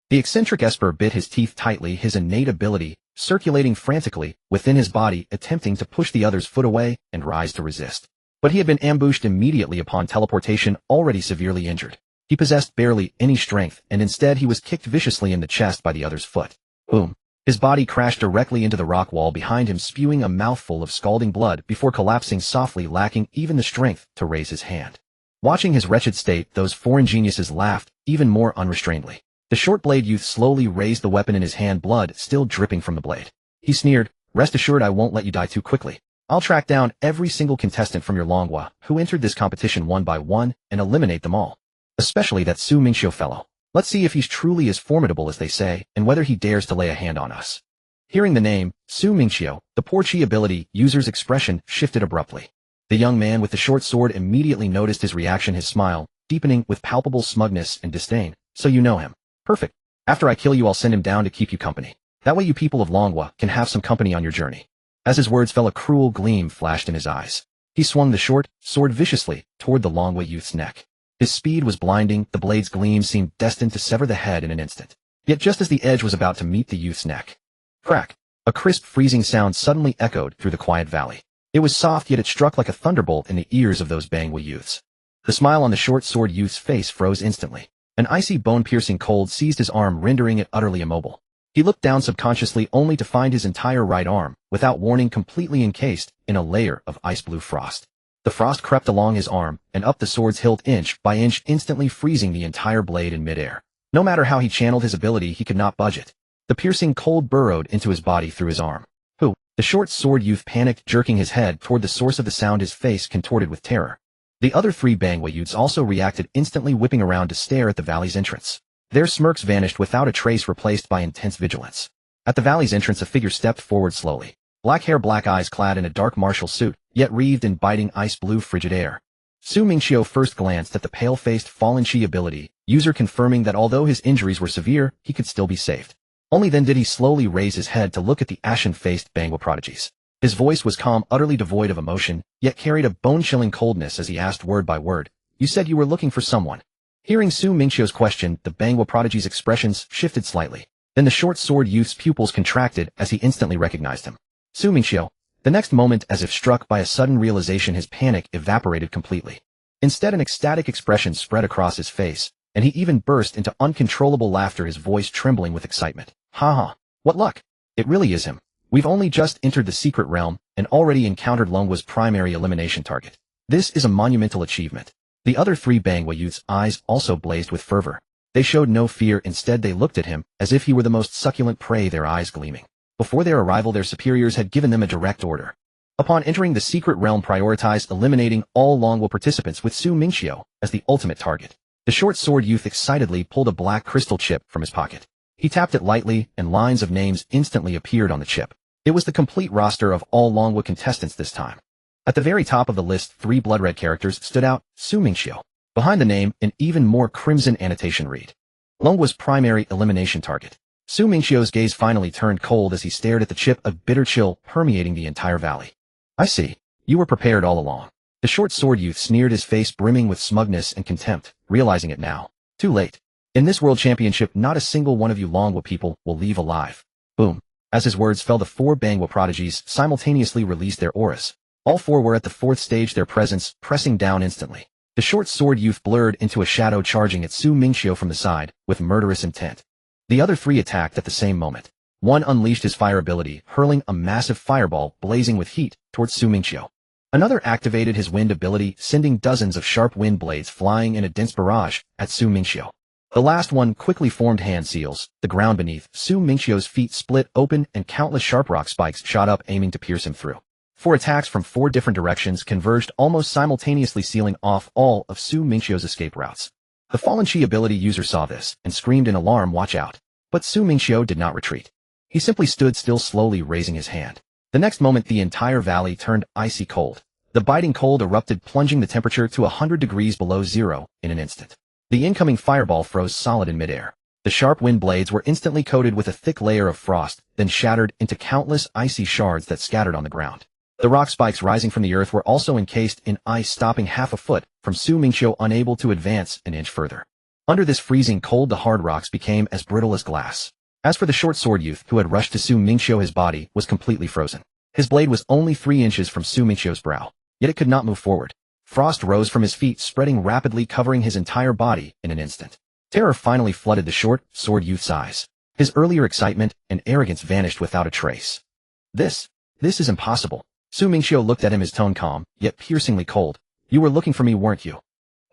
The eccentric Esper bit his teeth tightly, his innate ability circulating frantically within his body, attempting to push the other's foot away and rise to resist. But he had been ambushed immediately upon teleportation, already severely injured. He possessed barely any strength, and instead he was kicked viciously in the chest by the other's foot. Boom. His body crashed directly into the rock wall behind him, spewing a mouthful of scalding blood before collapsing softly, lacking even the strength to raise his hand. Watching his wretched state, those foreign geniuses laughed even more unrestrainedly. The short-blade youth slowly raised the weapon in his hand, blood still dripping from the blade. He sneered, rest assured I won't let you die too quickly. I'll track down every single contestant from your Longhua who entered this competition one by one and eliminate them all. Especially that Su Mingqiu fellow. Let's see if he's truly as formidable as they say, and whether he dares to lay a hand on us. Hearing the name, Su Mingqiu, the poor chi ability user's expression shifted abruptly. The young man with the short sword immediately noticed his reaction, his smile deepening with palpable smugness and disdain. So you know him. Perfect. After I kill you, I'll send him down to keep you company. That way you people of Longhua can have some company on your journey. As his words fell, a cruel gleam flashed in his eyes. He swung the short sword viciously toward the Longhua youth's neck. His speed was blinding, the blade's gleam seemed destined to sever the head in an instant. Yet just as the edge was about to meet the youth's neck, crack! A crisp, freezing sound suddenly echoed through the quiet valley. It was soft, yet it struck like a thunderbolt in the ears of those Bangwa youths. The smile on the short sword youth's face froze instantly. An icy, bone-piercing cold seized his arm, rendering it utterly immobile. He looked down subconsciously, only to find his entire right arm, without warning, completely encased in a layer of ice-blue frost. The frost crept along his arm and up the sword's hilt inch by inch, instantly freezing the entire blade in midair. No matter how he channeled his ability, he could not budge it. The piercing cold burrowed into his body through his arm. Who? The short sword youth panicked, jerking his head toward the source of the sound, his face contorted with terror. The other three Bangwa youths also reacted, instantly whipping around to stare at the valley's entrance. Their smirks vanished without a trace, replaced by intense vigilance. At the valley's entrance, a figure stepped forward slowly. Black hair, black eyes, clad in a dark martial suit, yet wreathed in biting ice-blue frigid air. Su Mingqiu first glanced at the pale-faced fallen chi ability user, confirming that although his injuries were severe, he could still be saved. Only then did he slowly raise his head to look at the ashen-faced Bangwa prodigies. His voice was calm, utterly devoid of emotion, yet carried a bone-chilling coldness as he asked word by word, "You said you were looking for someone." Hearing Su Mingqiu's question, the Bangwa prodigy's expressions shifted slightly. Then the short sword youth's pupils contracted as he instantly recognized him. Su Mingqiu. The next moment, as if struck by a sudden realization, his panic evaporated completely. Instead, an ecstatic expression spread across his face, and he even burst into uncontrollable laughter, his voice trembling with excitement. "Ha ha! What luck! It really is him. We've only just entered the secret realm and already encountered Longwa's primary elimination target. This is a monumental achievement." The other three Bangwa youths' eyes also blazed with fervor. They showed no fear, instead they looked at him as if he were the most succulent prey, their eyes gleaming. Before their arrival, their superiors had given them a direct order. Upon entering the secret realm, prioritize eliminating all Longwo participants with Su Mingqiu as the ultimate target. The short sword youth excitedly pulled a black crystal chip from his pocket. He tapped it lightly, and lines of names instantly appeared on the chip. It was the complete roster of all Longwo contestants this time. At the very top of the list, 3 blood-red characters stood out: Su Mingqiu. Behind the name, an even more crimson annotation read: Longwo's primary elimination target. Su Mingqiu's gaze finally turned cold as he stared at the chip, a bitter chill permeating the entire valley. I see. You were prepared all along. The short sword youth sneered, his face brimming with smugness and contempt, realizing it now. Too late. In this world championship, not a single one of you Longwo people will leave alive. Boom. As his words fell, the 4 Bangwo prodigies simultaneously released their auras. All 4 were at the 4th stage, their presence pressing down instantly. The short sword youth blurred into a shadow, charging at Su Mingqiu from the side, with murderous intent. The other 3 attacked at the same moment. One unleashed his fire ability, hurling a massive fireball blazing with heat towards Su Mingqiu. Another activated his wind ability, sending dozens of sharp wind blades flying in a dense barrage at Su Mingqiu. The last one quickly formed hand seals. The ground beneath Su Mingqiu's feet split open, and countless sharp rock spikes shot up, aiming to pierce him through. 4 attacks from 4 different directions converged almost simultaneously, sealing off all of Su Mingqiu's escape routes. The fallen chi ability user saw this and screamed in alarm, "Watch out!" But Su Mingqiu did not retreat. He simply stood still, slowly raising his hand. The next moment, the entire valley turned icy cold. The biting cold erupted, plunging the temperature to 100 degrees below zero in an instant. The incoming fireball froze solid in midair. The sharp wind blades were instantly coated with a thick layer of frost, then shattered into countless icy shards that scattered on the ground. The rock spikes rising from the earth were also encased in ice, stopping half a foot from Su Mingqiu, unable to advance an inch further. Under this freezing cold, the hard rocks became as brittle as glass. As for the short sword youth who had rushed to Su Mingqiu, his body was completely frozen. His blade was only 3 inches from Su Mingqiu's brow, yet it could not move forward. Frost rose from his feet, spreading rapidly, covering his entire body in an instant. Terror finally flooded the short sword youth's eyes. His earlier excitement and arrogance vanished without a trace. This is impossible. Su Mingqiu looked at him, his tone calm, yet piercingly cold. You were looking for me, weren't you?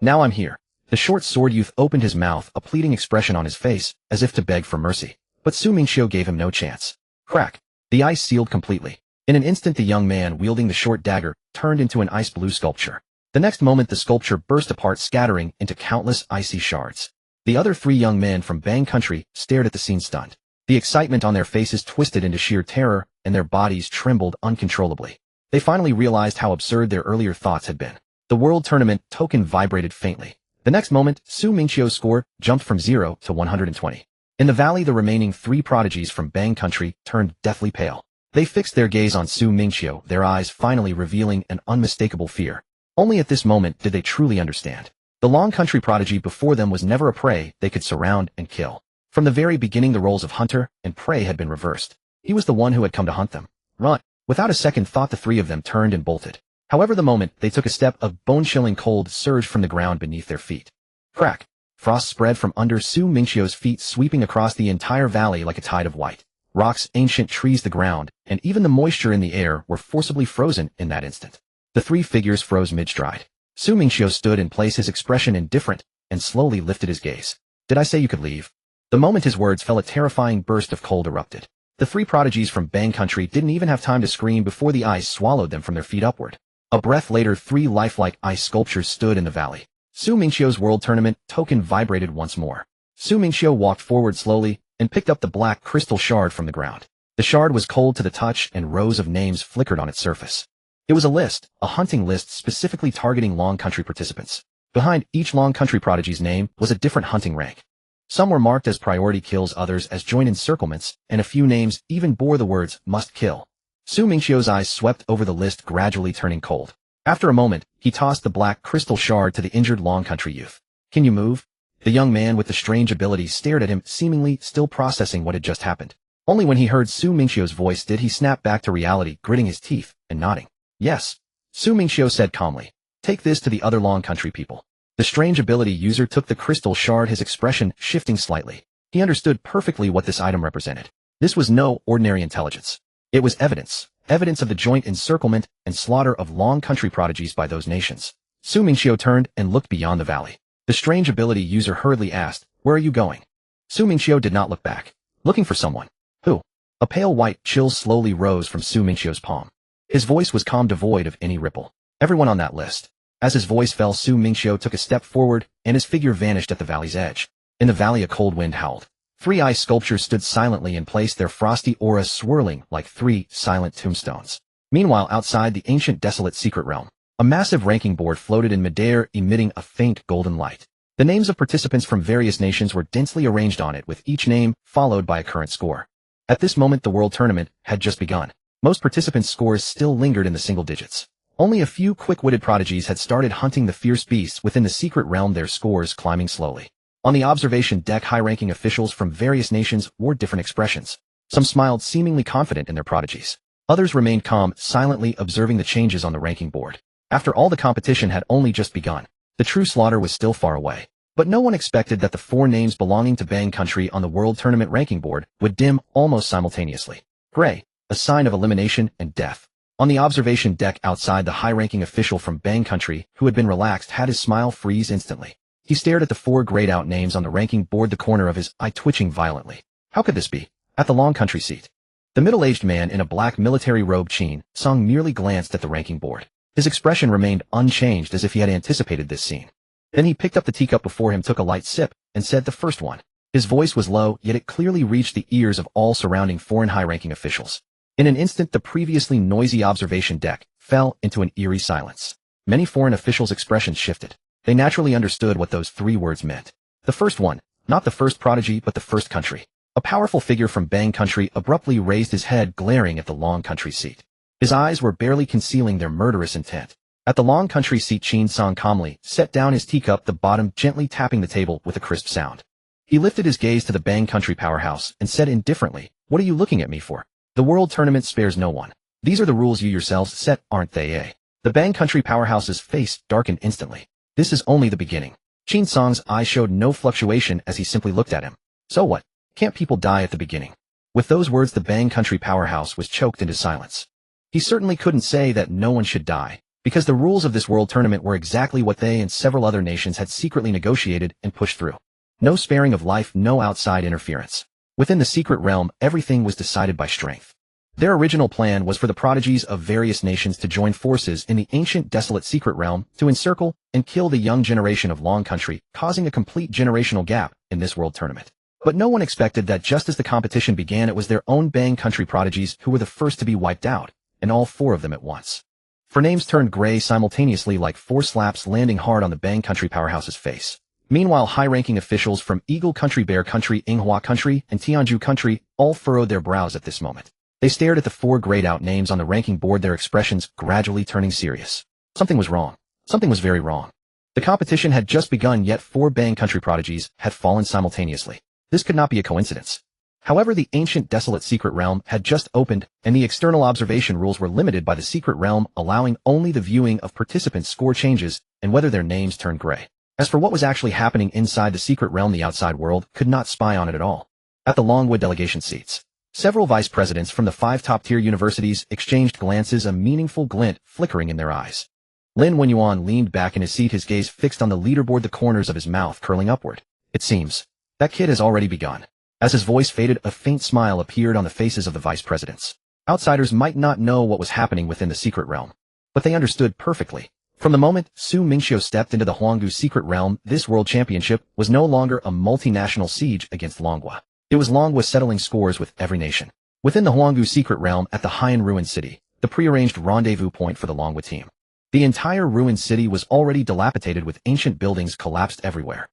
Now I'm here. The short sword youth opened his mouth, a pleading expression on his face, as if to beg for mercy. But Su Mingqiu gave him no chance. Crack. The ice sealed completely. In an instant, the young man wielding the short dagger turned into an ice blue sculpture. The next moment, the sculpture burst apart, scattering into countless icy shards. The other 3 young men from Bang Country stared at the scene, stunned. The excitement on their faces twisted into sheer terror, and their bodies trembled uncontrollably. They finally realized how absurd their earlier thoughts had been. The world tournament token vibrated faintly. The next moment, Su Mingqiu's score jumped from 0 to 120. In the valley, the remaining 3 prodigies from Bang Country turned deathly pale. They fixed their gaze on Su Mingqiu, their eyes finally revealing an unmistakable fear. Only at this moment did they truly understand. The Long Country prodigy before them was never a prey they could surround and kill. From the very beginning, the roles of hunter and prey had been reversed. He was the one who had come to hunt them. Run. Without a second thought, the 3 of them turned and bolted. However, the moment they took a step, a bone-chilling cold surged from the ground beneath their feet. Crack. Frost spread from under Su Mingqiu's feet, sweeping across the entire valley like a tide of white. Rocks, ancient trees, the ground, and even the moisture in the air were forcibly frozen in that instant. The 3 figures froze mid-stride. Su Mingqiu stood in place, his expression indifferent, and slowly lifted his gaze. Did I say you could leave? The moment his words fell, a terrifying burst of cold erupted. The 3 prodigies from Bang Country didn't even have time to scream before the ice swallowed them from their feet upward. A breath later, 3 lifelike ice sculptures stood in the valley. Su Mingqiu's world tournament token vibrated once more. Su Mingqiu walked forward slowly and picked up the black crystal shard from the ground. The shard was cold to the touch, and rows of names flickered on its surface. It was a list, a hunting list specifically targeting Long Country participants. Behind each Long Country prodigy's name was a different hunting rank. Some were marked as priority kills, others as joint encirclements, and a few names even bore the words "must kill." Su Mingqiu's eyes swept over the list, gradually turning cold. After a moment, he tossed the black crystal shard to the injured Long Country youth. Can you move? The young man with the strange ability stared at him, seemingly still processing what had just happened. Only when he heard Su Mingqiu's voice did he snap back to reality, gritting his teeth and nodding. Yes. Su Mingqiu said calmly. Take this to the other Long Country people. The strange ability user took the crystal shard, his expression shifting slightly. He understood perfectly what this item represented. This was no ordinary intelligence. It was evidence of the joint encirclement and slaughter of Long Country prodigies by those nations. Su Mingqiu turned and looked beyond the valley. The strange ability user hurriedly asked, "Where are you going?" Su Mingqiu did not look back. Looking for someone. Who? A pale white chill slowly rose from Su Mingqiu's palm. His voice was calm, devoid of any ripple. Everyone on that list. As his voice fell, Su Mingqiu took a step forward, and his figure vanished at the valley's edge. In the valley, a cold wind howled. 3 ice sculptures stood silently in place, their frosty auras swirling like 3 silent tombstones. Meanwhile, outside the ancient desolate secret realm, a massive ranking board floated in midair, emitting a faint golden light. The names of participants from various nations were densely arranged on it, with each name followed by a current score. At this moment, the world tournament had just begun. Most participants' scores still lingered in the single digits. Only a few quick-witted prodigies had started hunting the fierce beasts within the secret realm, their scores climbing slowly. On the observation deck, high-ranking officials from various nations wore different expressions. Some smiled, seemingly confident in their prodigies. Others remained calm, silently observing the changes on the ranking board. After all, the competition had only just begun. The true slaughter was still far away. But no one expected that the 4 names belonging to Bang Country on the World Tournament ranking board would dim almost simultaneously. Gray, a sign of elimination and death. On the observation deck outside, the high-ranking official from Bang Country, who had been relaxed, had his smile freeze instantly. He stared at the 4 grayed-out names on the ranking board, the corner of his eye twitching violently. How could this be? At the Long Country seat. The middle-aged man in a black military robe, Qin Song, merely glanced at the ranking board. His expression remained unchanged, as if he had anticipated this scene. Then he picked up the teacup before him, took a light sip, and said the first one. His voice was low, yet it clearly reached the ears of all surrounding foreign high-ranking officials. In an instant, the previously noisy observation deck fell into an eerie silence. Many foreign officials' expressions shifted. They naturally understood what those 3 words meant. The first one, not the first prodigy, but the first country. A powerful figure from Bang Country abruptly raised his head, glaring at the Long Country seat. His eyes were barely concealing their murderous intent. At the Long Country seat, Qin Song calmly set down his teacup, the bottom gently tapping the table with a crisp sound. He lifted his gaze to the Bang Country powerhouse and said indifferently, "What are you looking at me for? The World Tournament spares no one. These are the rules you yourselves set, aren't they, eh?" The Bang Country powerhouse's face darkened instantly. This is only the beginning. Qin Song's eye showed no fluctuation as he simply looked at him. So what? Can't people die at the beginning? With those words, the Bang Country powerhouse was choked into silence. He certainly couldn't say that no one should die, because the rules of this world tournament were exactly what they and several other nations had secretly negotiated and pushed through. No sparing of life, no outside interference. Within the secret realm, everything was decided by strength. Their original plan was for the prodigies of various nations to join forces in the ancient desolate secret realm to encircle and kill the young generation of Long Country, causing a complete generational gap in this world tournament. But no one expected that just as the competition began, it was their own Bang Country prodigies who were the first to be wiped out, and all 4 of them at once. 4 names turned gray simultaneously, like 4 slaps landing hard on the Bang Country powerhouse's face. Meanwhile, high-ranking officials from Eagle Country, Bear Country, Inghua Country, and Tianju Country all furrowed their brows at this moment. They stared at the 4 grayed-out names on the ranking board, their expressions gradually turning serious. Something was wrong. Something was very wrong. The competition had just begun, yet 4 Bang Country prodigies had fallen simultaneously. This could not be a coincidence. However, the ancient desolate secret realm had just opened, and the external observation rules were limited by the secret realm, allowing only the viewing of participants' score changes and whether their names turned gray. As for what was actually happening inside the secret realm, the outside world could not spy on it at all. At the Longwood delegation seats, several vice presidents from the 5 top-tier universities exchanged glances, a meaningful glint flickering in their eyes. Lin Wenyuan leaned back in his seat, his gaze fixed on the leaderboard, the corners of his mouth curling upward. It seems that kid has already begun. As his voice faded, a faint smile appeared on the faces of the vice presidents. Outsiders might not know what was happening within the secret realm, but they understood perfectly. From the moment Su Mingqiu stepped into the Huanggu secret realm, this world championship was no longer a multinational siege against Longhua. It was Longhua settling scores with every nation. Within the Huanggu secret realm at the Haiyan ruined city, the prearranged rendezvous point for the Longhua team. The entire ruined city was already dilapidated, with ancient buildings collapsed everywhere.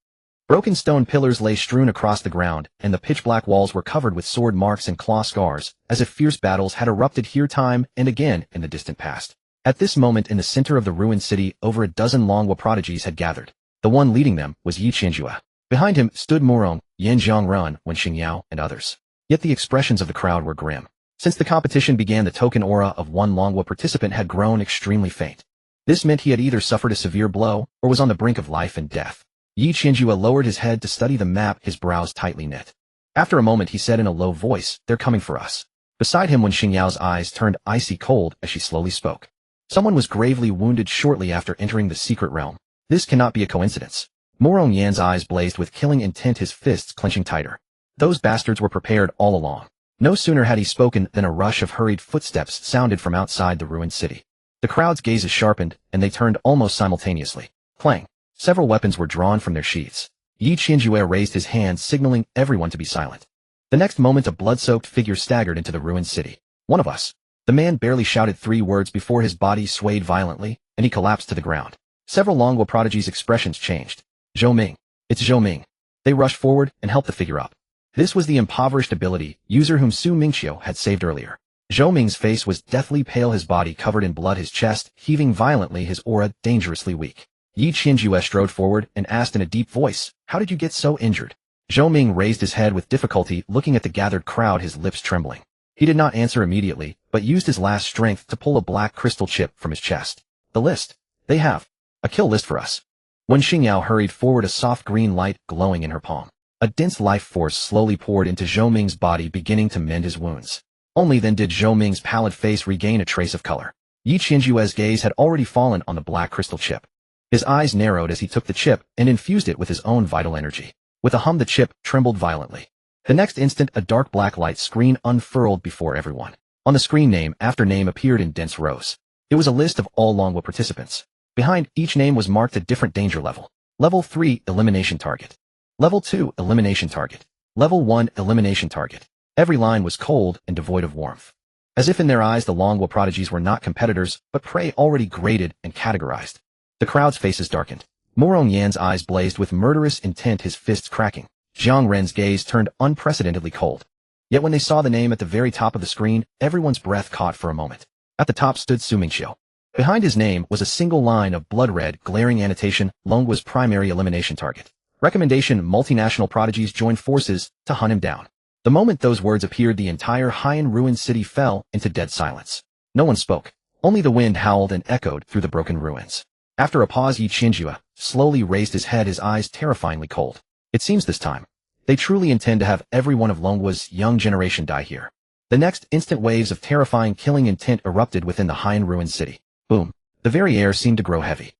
Broken stone pillars lay strewn across the ground, and the pitch-black walls were covered with sword marks and claw scars, as if fierce battles had erupted here time and again in the distant past. At this moment, in the center of the ruined city, over a dozen Longhua prodigies had gathered. The one leading them was Yi Qianjue. Behind him stood Murong, Yan Zhongrun, Wen Xingyao, and others. Yet the expressions of the crowd were grim. Since the competition began, the token aura of one Longhua participant had grown extremely faint. This meant he had either suffered a severe blow or was on the brink of life and death. Yi Qianjue lowered his head to study the map, his brows tightly knit. After a moment, he said in a low voice, "They're coming for us." Beside him, Wen Xingyao's eyes turned icy cold as she slowly spoke. Someone was gravely wounded shortly after entering the secret realm. This cannot be a coincidence. Murong Yan's eyes blazed with killing intent, his fists clenching tighter. Those bastards were prepared all along. No sooner had he spoken than a rush of hurried footsteps sounded from outside the ruined city. The crowd's gazes sharpened, and they turned almost simultaneously. Clang! Several weapons were drawn from their sheaths. Yi Qianjue raised his hand, signaling everyone to be silent. The next moment a blood-soaked figure staggered into the ruined city. "One of us." The man barely shouted 3 words before his body swayed violently, and he collapsed to the ground. Several Longwa prodigies' expressions changed. "Zhou Ming. It's Zhou Ming." They rushed forward and helped the figure up. This was the impoverished ability user whom Su Mingqiu had saved earlier. Zhou Ming's face was deathly pale, his body covered in blood, his chest heaving violently, his aura dangerously weak. Yi Qianjue strode forward and asked in a deep voice, "How did you get so injured?" Zhou Ming raised his head with difficulty, looking at the gathered crowd, his lips trembling. He did not answer immediately, but used his last strength to pull a black crystal chip from his chest. "The list. They have a kill list for us." When Xingyao hurried forward, a soft green light glowing in her palm. A dense life force slowly poured into Zhou Ming's body, beginning to mend his wounds. Only then did Zhou Ming's pallid face regain a trace of color. Yi Qianjue's gaze had already fallen on the black crystal chip. His eyes narrowed as he took the chip and infused it with his own vital energy. With a hum, the chip trembled violently. The next instant, a dark black light screen unfurled before everyone. On the screen, name after name appeared in dense rows. It was a list of all Longwa participants. Behind each name was marked a different danger level. Level 3, elimination target. Level 2, elimination target. Level 1, elimination target. Every line was cold and devoid of warmth. As if in their eyes the Longwa prodigies were not competitors, but prey already graded and categorized. The crowd's faces darkened. Morong Yan's eyes blazed with murderous intent, his fists cracking. Jiang Ren's gaze turned unprecedentedly cold. Yet when they saw the name at the very top of the screen, everyone's breath caught for a moment. At the top stood Su Mingqiu. Behind his name was a single line of blood-red, glaring annotation, Longwa's primary elimination target. Recommendation: multinational prodigies join forces to hunt him down. The moment those words appeared, the entire Haiyan ruined city fell into dead silence. No one spoke. Only the wind howled and echoed through the broken ruins. After a pause, Yi Qianjue slowly raised his head, his eyes terrifyingly cold. It seems this time, they truly intend to have every one of Longwa's young generation die here. The next instant, waves of terrifying killing intent erupted within the Haiyan ruined city. Boom. The very air seemed to grow heavy.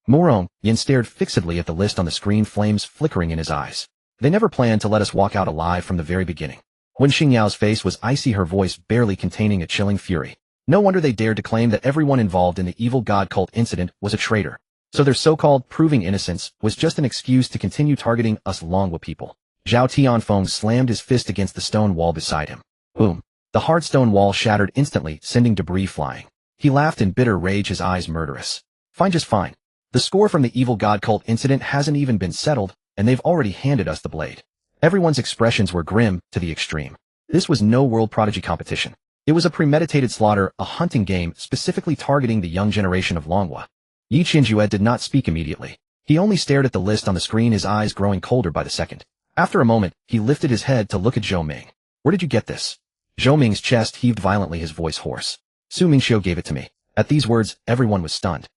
Morong Yan stared fixedly at the list on the screen, flames flickering in his eyes. They never planned to let us walk out alive from the very beginning. When Xingyao's face was icy, her voice barely containing a chilling fury. No wonder they dared to claim that everyone involved in the evil god cult incident was a traitor. So their so-called proving innocence was just an excuse to continue targeting us Longwa people. Zhao Tianfeng slammed his fist against the stone wall beside him. Boom. The hard stone wall shattered instantly, sending debris flying. He laughed in bitter rage, his eyes murderous. Fine, just fine. The score from the evil god cult incident hasn't even been settled, and they've already handed us the blade. Everyone's expressions were grim to the extreme. This was no world prodigy competition. It was a premeditated slaughter, a hunting game specifically targeting the young generation of Longwa. Yi Qianjue did not speak immediately. He only stared at the list on the screen, his eyes growing colder by the second. After a moment, he lifted his head to look at Zhou Ming. "Where did you get this?" Zhou Ming's chest heaved violently, his voice hoarse. "Su Mingqiu gave it to me." At these words, everyone was stunned.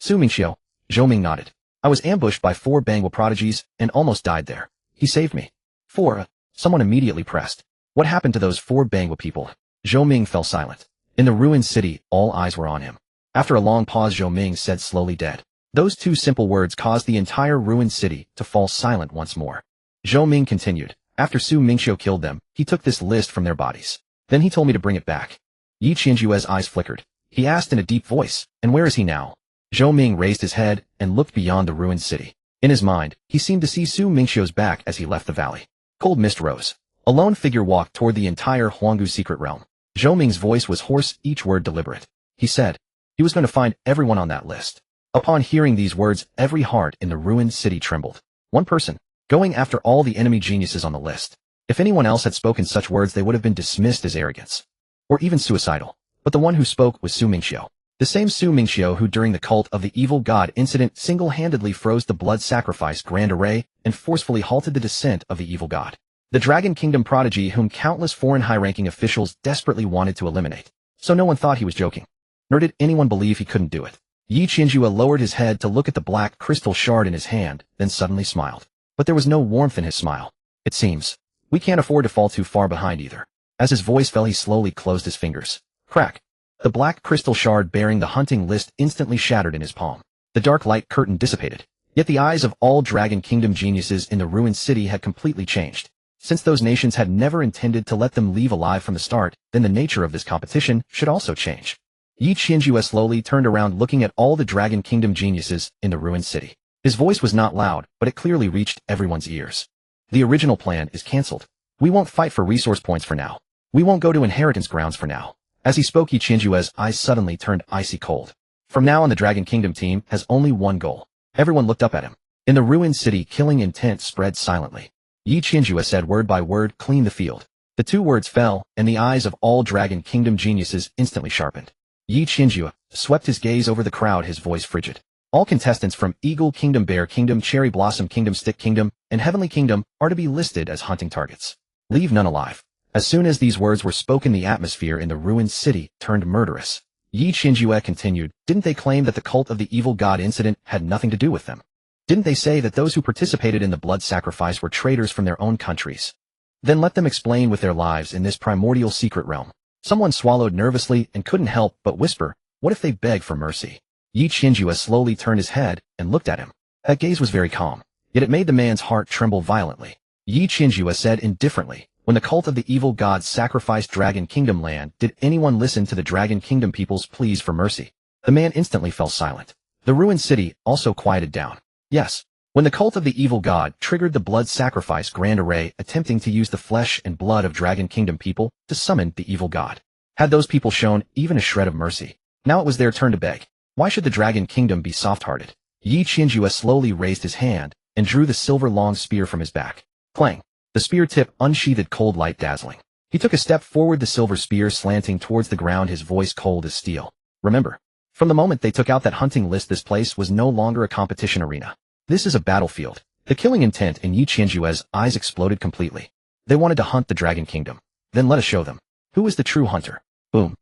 "Su Mingqiu?" Zhou Ming nodded. "I was ambushed by 4 Bangwa prodigies and almost died there. He saved me." 4? Someone immediately pressed. "What happened to those 4 Bangwa people?" Zhou Ming fell silent. In the ruined city, all eyes were on him. After a long pause, Zhou Ming said slowly, "Dead." Those 2 simple words caused the entire ruined city to fall silent once more. Zhou Ming continued, "After Su Mingqiu killed them, he took this list from their bodies. Then he told me to bring it back." Yi Qianjue's eyes flickered. He asked in a deep voice, "And where is he now?" Zhou Ming raised his head and looked beyond the ruined city. In his mind, he seemed to see Su Mingqiu's back as he left the valley. Cold mist rose. A lone figure walked toward the entire Huanggu secret realm. Zhou Ming's voice was hoarse, each word deliberate. He said he was going to find everyone on that list. Upon hearing these words, every heart in the ruined city trembled. One person, going after all the enemy geniuses on the list. If anyone else had spoken such words, they would have been dismissed as arrogance. Or even suicidal. But the one who spoke was Su Mingqiu. The same Su Mingqiu who during the cult of the evil god incident single-handedly froze the blood sacrifice grand array and forcefully halted the descent of the evil god. The Dragon Kingdom prodigy whom countless foreign high-ranking officials desperately wanted to eliminate. So no one thought he was joking. Nor did anyone believe he couldn't do it. Yi Qianjue lowered his head to look at the black crystal shard in his hand, then suddenly smiled. But there was no warmth in his smile. "It seems we can't afford to fall too far behind either." As his voice fell, he slowly closed his fingers. Crack. The black crystal shard bearing the hunting list instantly shattered in his palm. The dark light curtain dissipated. Yet the eyes of all Dragon Kingdom geniuses in the ruined city had completely changed. Since those nations had never intended to let them leave alive from the start, then the nature of this competition should also change. Yi Qianjue slowly turned around looking at all the Dragon Kingdom geniuses in the ruined city. His voice was not loud, but it clearly reached everyone's ears. The original plan is cancelled. We won't fight for resource points for now. We won't go to inheritance grounds for now. As he spoke, Yi Qianjue's eyes suddenly turned icy cold. From now on, the Dragon Kingdom team has only one goal. Everyone looked up at him. In the ruined city, killing intent spread silently. Yi Qianjue said word by word, clean the field. The two words fell, and the eyes of all Dragon Kingdom geniuses instantly sharpened. Yi Qianjue swept his gaze over the crowd, his voice frigid. All contestants from Eagle Kingdom, Bear Kingdom, Cherry Blossom Kingdom, Stick Kingdom, and Heavenly Kingdom are to be listed as hunting targets. Leave none alive. As soon as these words were spoken, the atmosphere in the ruined city turned murderous. Yi Qianjue continued, didn't they claim that the cult of the evil god incident had nothing to do with them? Didn't they say that those who participated in the blood sacrifice were traitors from their own countries? Then let them explain with their lives in this primordial secret realm. Someone swallowed nervously and couldn't help but whisper, what if they beg for mercy? Yi Qianjue slowly turned his head and looked at him. That gaze was very calm, yet it made the man's heart tremble violently. Yi Qianjue said indifferently, when the cult of the evil gods sacrificed Dragon Kingdom land, did anyone listen to the Dragon Kingdom people's pleas for mercy? The man instantly fell silent. The ruined city also quieted down. Yes, when the cult of the evil god triggered the blood sacrifice grand array, attempting to use the flesh and blood of Dragon Kingdom people to summon the evil god. Had those people shown even a shred of mercy? Now it was their turn to beg. Why should the Dragon Kingdom be soft-hearted? Yi Qianjue slowly raised his hand and drew the silver long spear from his back. Clang! The spear tip unsheathed, cold light dazzling. He took a step forward, the silver spear slanting towards the ground, his voice cold as steel. Remember, from the moment they took out that hunting list, this place was no longer a competition arena. This is a battlefield. The killing intent in Yi Qianjue's eyes exploded completely. They wanted to hunt the Dragon Kingdom. Then let us show them. Who is the true hunter? Boom.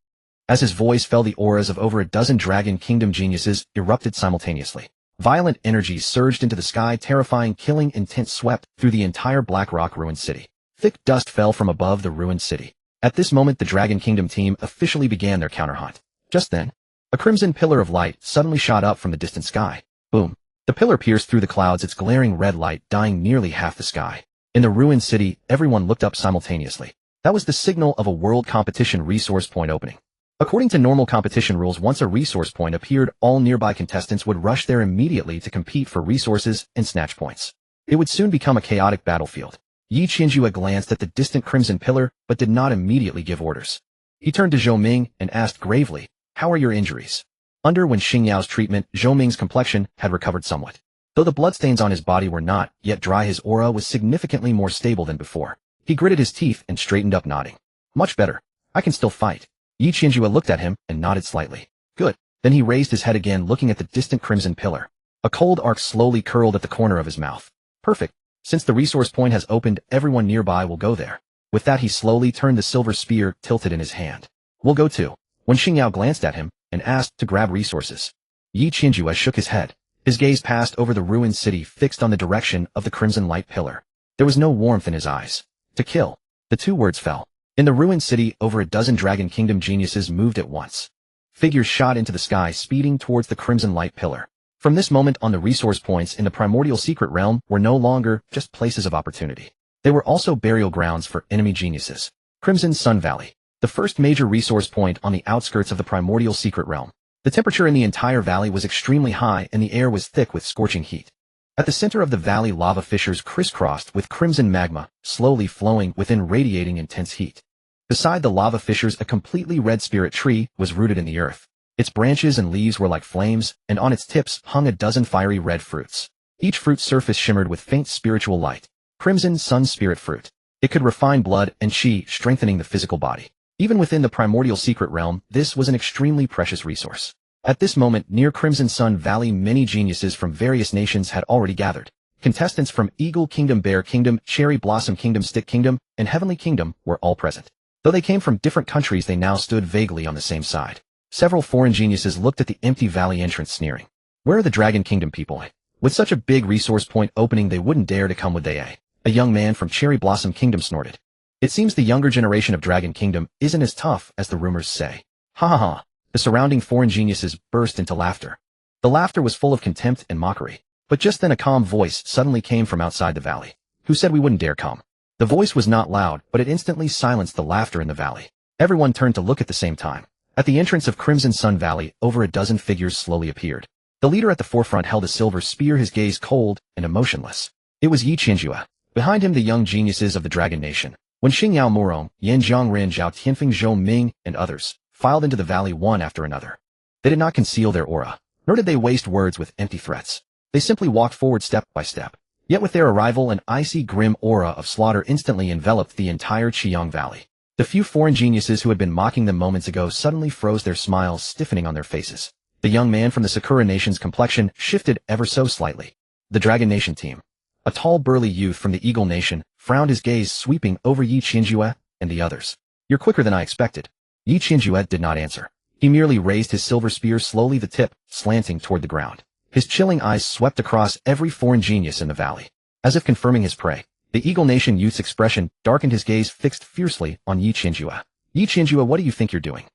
As his voice fell, the auras of over a dozen Dragon Kingdom geniuses erupted simultaneously. Violent energies surged into the sky, terrifying killing intent swept through the entire Black Rock ruined city. Thick dust fell from above the ruined city. At this moment, the Dragon Kingdom team officially began their counter-hunt. Just then, a crimson pillar of light suddenly shot up from the distant sky. Boom. The pillar pierced through the clouds, its glaring red light dyeing nearly half the sky. In the ruined city, everyone looked up simultaneously. That was the signal of a world competition resource point opening. According to normal competition rules, once a resource point appeared, all nearby contestants would rush there immediately to compete for resources and snatch points. It would soon become a chaotic battlefield. Yi Qianjue glanced at the distant crimson pillar, but did not immediately give orders. He turned to Zhou Ming and asked gravely, how are your injuries? Under Wen Xingyao's treatment, Zhou Ming's complexion had recovered somewhat. Though the bloodstains on his body were not yet dry, his aura was significantly more stable than before. He gritted his teeth and straightened up, nodding. Much better. I can still fight. Yi Qianjue looked at him and nodded slightly. Good. Then he raised his head again, looking at the distant crimson pillar. A cold arc slowly curled at the corner of his mouth. Perfect. Since the resource point has opened, everyone nearby will go there. With that, he slowly turned the silver spear tilted in his hand. We'll go too. Wen Xingyao glanced at him and asked to grab resources. Yi Qianjue shook his head. His gaze passed over the ruined city, fixed on the direction of the crimson light pillar. There was no warmth in his eyes. To kill. The two words fell. In the ruined city, over a dozen Dragon Kingdom geniuses moved at once. Figures shot into the sky, speeding towards the crimson light pillar. From this moment on, the resource points in the primordial secret realm were no longer just places of opportunity. They were also burial grounds for enemy geniuses. Crimson Sun Valley, the first major resource point on the outskirts of the primordial secret realm. The temperature in the entire valley was extremely high and the air was thick with scorching heat. At the center of the valley, lava fissures crisscrossed with crimson magma, slowly flowing within, radiating intense heat. Beside the lava fissures, a completely red spirit tree was rooted in the earth. Its branches and leaves were like flames, and on its tips hung a dozen fiery red fruits. Each fruit's surface shimmered with faint spiritual light. Crimson Sun Spirit Fruit. It could refine blood and chi, strengthening the physical body. Even within the primordial secret realm, this was an extremely precious resource. At this moment, near Crimson Sun Valley, many geniuses from various nations had already gathered. Contestants from Eagle Kingdom, Bear Kingdom, Cherry Blossom Kingdom, Stick Kingdom, and Heavenly Kingdom were all present. Though they came from different countries, they now stood vaguely on the same side. Several foreign geniuses looked at the empty valley entrance, sneering. Where are the Dragon Kingdom people? With such a big resource point opening, they wouldn't dare to come, would they? A young man from Cherry Blossom Kingdom snorted. It seems the younger generation of Dragon Kingdom isn't as tough as the rumors say. Ha ha ha. The surrounding foreign geniuses burst into laughter. The laughter was full of contempt and mockery. But just then a calm voice suddenly came from outside the valley. Who said we wouldn't dare come? The voice was not loud, but it instantly silenced the laughter in the valley. Everyone turned to look at the same time. At the entrance of Crimson Sun Valley, over a dozen figures slowly appeared. The leader at the forefront held a silver spear, his gaze cold and emotionless. It was Yi Qianjue. Behind him the young geniuses of the Dragon Nation, Wen Xingyao Murong, Yan Zhongren, Zhao Tianfeng, Zhou Ming, and others, filed into the valley one after another. They did not conceal their aura, nor did they waste words with empty threats. They simply walked forward step by step. Yet with their arrival, an icy, grim aura of slaughter instantly enveloped the entire Qiang Valley. The few foreign geniuses who had been mocking them moments ago suddenly froze, their smiles stiffening on their faces. The young man from the Sakura Nation's complexion shifted ever so slightly. The Dragon Nation team. A tall, burly youth from the Eagle Nation frowned, his gaze sweeping over Yi Qianjue and the others. "You're quicker than I expected." Yi Qianjue did not answer. He merely raised his silver spear slowly, the tip slanting toward the ground. His chilling eyes swept across every foreign genius in the valley. As if confirming his prey, the Eagle Nation youth's expression darkened, his gaze fixed fiercely on Yi Qianjue. "Yi Qianjue, what do you think you're doing?"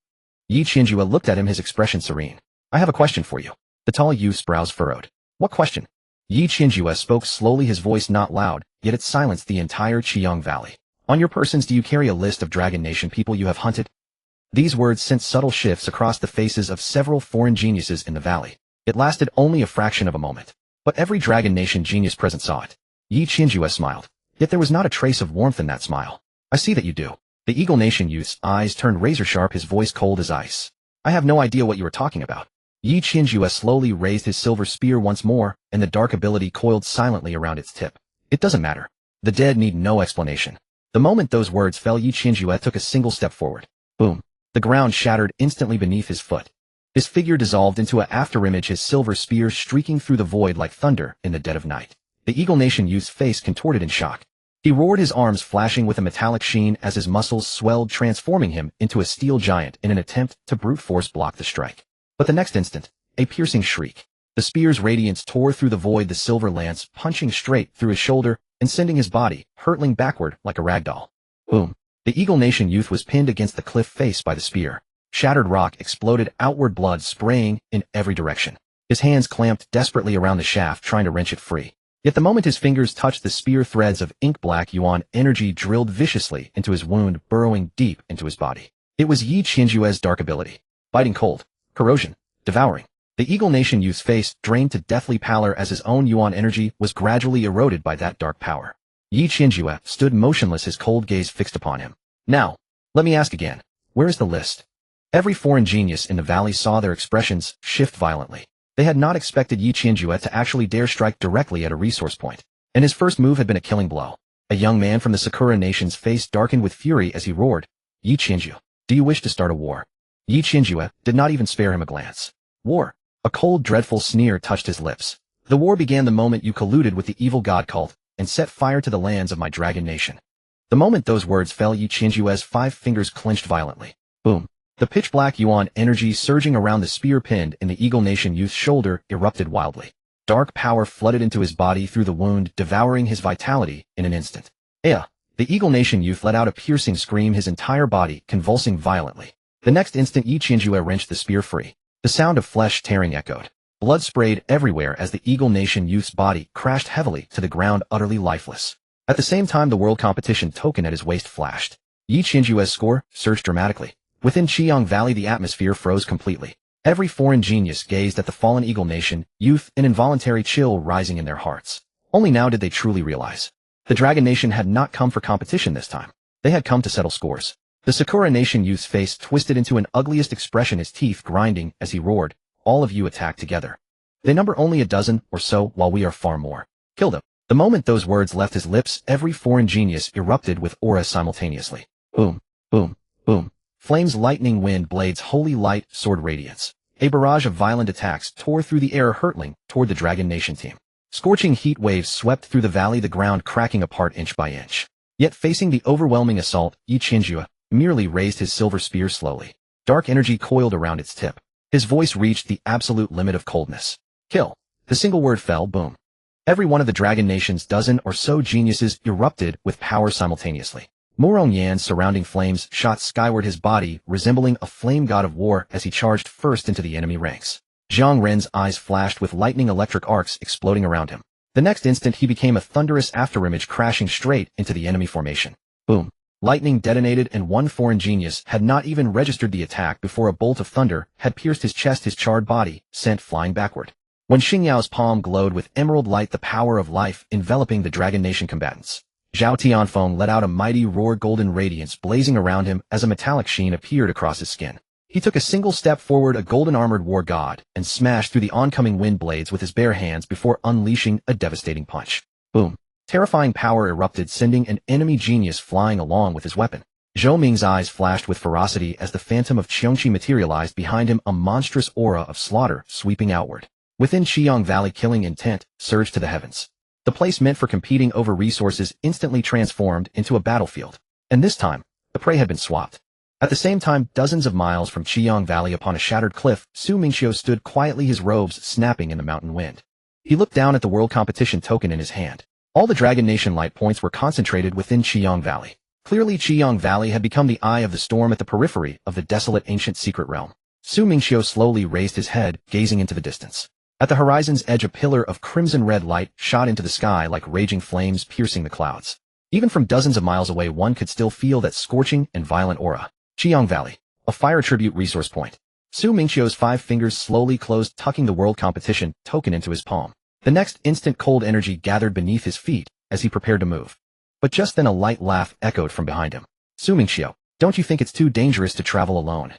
Yi Qianjue looked at him, his expression serene. "I have a question for you." The tall youth's brows furrowed. "What question?" Yi Qianjue spoke slowly, his voice not loud, yet it silenced the entire Qiang Valley. "On your persons, do you carry a list of Dragon Nation people you have hunted?" These words sent subtle shifts across the faces of several foreign geniuses in the valley. It lasted only a fraction of a moment, but every Dragon Nation genius present saw it. Yi Qianjue smiled, yet there was not a trace of warmth in that smile. "I see that you do." The Eagle Nation youth's eyes turned razor-sharp, his voice cold as ice. "I have no idea what you are talking about." Yi Qianjue slowly raised his silver spear once more, and the dark ability coiled silently around its tip. "It doesn't matter. The dead need no explanation." The moment those words fell, Yi Qianjue took a single step forward. Boom. The ground shattered instantly beneath his foot. His figure dissolved into an afterimage, his silver spear streaking through the void like thunder in the dead of night. The Eagle Nation youth's face contorted in shock. He roared, his arms flashing with a metallic sheen as his muscles swelled, transforming him into a steel giant in an attempt to brute force block the strike. But the next instant, a piercing shriek. The spear's radiance tore through the void, the silver lance punching straight through his shoulder and sending his body hurtling backward like a ragdoll. Boom. The Eagle Nation youth was pinned against the cliff face by the spear. Shattered rock exploded outward, blood spraying in every direction. His hands clamped desperately around the shaft, trying to wrench it free. Yet the moment his fingers touched the spear, threads of ink-black yuan energy drilled viciously into his wound, burrowing deep into his body. It was Yi Qianjue's dark ability. Biting cold. Corrosion. Devouring. The Eagle Nation youth's face drained to deathly pallor as his own yuan energy was gradually eroded by that dark power. Yi Qianjue stood motionless, his cold gaze fixed upon him. "Now, let me ask again. Where is the list?" Every foreign genius in the valley saw their expressions shift violently. They had not expected Yi Qianjue to actually dare strike directly at a resource point, and his first move had been a killing blow. A young man from the Sakura Nation's face darkened with fury as he roared, "Yi Qianjue, do you wish to start a war?" Yi Qianjue did not even spare him a glance. "War?" A cold, dreadful sneer touched his lips. "The war began the moment you colluded with the evil god cult and set fire to the lands of my Dragon Nation." The moment those words fell, Yi Qianjue's 5 fingers clenched violently. Boom. The pitch-black yuan energy surging around the spear pinned in the Eagle Nation youth's shoulder erupted wildly. Dark power flooded into his body through the wound, devouring his vitality in an instant. "Ea!" The Eagle Nation youth let out a piercing scream, his entire body convulsing violently. The next instant, Yi Qianjue wrenched the spear free. The sound of flesh tearing echoed. Blood sprayed everywhere as the Eagle Nation youth's body crashed heavily to the ground, utterly lifeless. At the same time, the world competition token at his waist flashed. Yi Qianjue's score surged dramatically. Within Qiang Valley, the atmosphere froze completely. Every foreign genius gazed at the fallen Eagle Nation youth, an involuntary chill rising in their hearts. Only now did they truly realize. The Dragon Nation had not come for competition this time. They had come to settle scores. The Sakura Nation youth's face twisted into an ugliest expression, his teeth grinding as he roared, "All of you attack together. They number only a dozen or so, while we are far more. Kill them." The moment those words left his lips, every foreign genius erupted with aura simultaneously. Boom, boom, boom. Flames, lightning, wind, blades, holy light, sword radiance. A barrage of violent attacks tore through the air, hurtling toward the Dragon Nation team. Scorching heat waves swept through the valley, the ground cracking apart inch by inch. Yet facing the overwhelming assault, Yi Qianjue merely raised his silver spear slowly. Dark energy coiled around its tip. His voice reached the absolute limit of coldness. "Kill." The single word fell, boom. Every one of the Dragon Nation's dozen or so geniuses erupted with power simultaneously. Murong Yan's surrounding flames shot skyward, his body resembling a flame god of war as he charged first into the enemy ranks. Zhang Ren's eyes flashed with lightning, electric arcs exploding around him. The next instant he became a thunderous afterimage crashing straight into the enemy formation. Boom. Lightning detonated and one foreign genius had not even registered the attack before a bolt of thunder had pierced his chest, his charred body sent flying backward. When Xingyao's palm glowed with emerald light, the power of life enveloping the Dragon Nation combatants. Zhao Tianfeng let out a mighty roar, golden radiance blazing around him as a metallic sheen appeared across his skin. He took a single step forward, a golden armored war god, and smashed through the oncoming wind blades with his bare hands before unleashing a devastating punch. Boom. Terrifying power erupted, sending an enemy genius flying along with his weapon. Zhou Ming's eyes flashed with ferocity as the phantom of Qiongqi materialized behind him, a monstrous aura of slaughter sweeping outward. Within Qiong Valley, killing intent surged to the heavens. The place meant for competing over resources instantly transformed into a battlefield. And this time, the prey had been swapped. At the same time, dozens of miles from Qiong Valley upon a shattered cliff, Mingqiu stood quietly, his robes snapping in the mountain wind. He looked down at the world competition token in his hand. All the Dragon Nation light points were concentrated within Qiong Valley. Clearly, Qiong Valley had become the eye of the storm at the periphery of the desolate ancient secret realm. Mingqiu slowly raised his head, gazing into the distance. At the horizon's edge, a pillar of crimson-red light shot into the sky like raging flames piercing the clouds. Even from dozens of miles away, one could still feel that scorching and violent aura. Qiong Valley, a fire tribute resource point. Mingqiu's 5 fingers slowly closed, tucking the world competition token into his palm. The next instant, cold energy gathered beneath his feet as he prepared to move. But just then a light laugh echoed from behind him. Mingqiu, don't you think it's too dangerous to travel alone?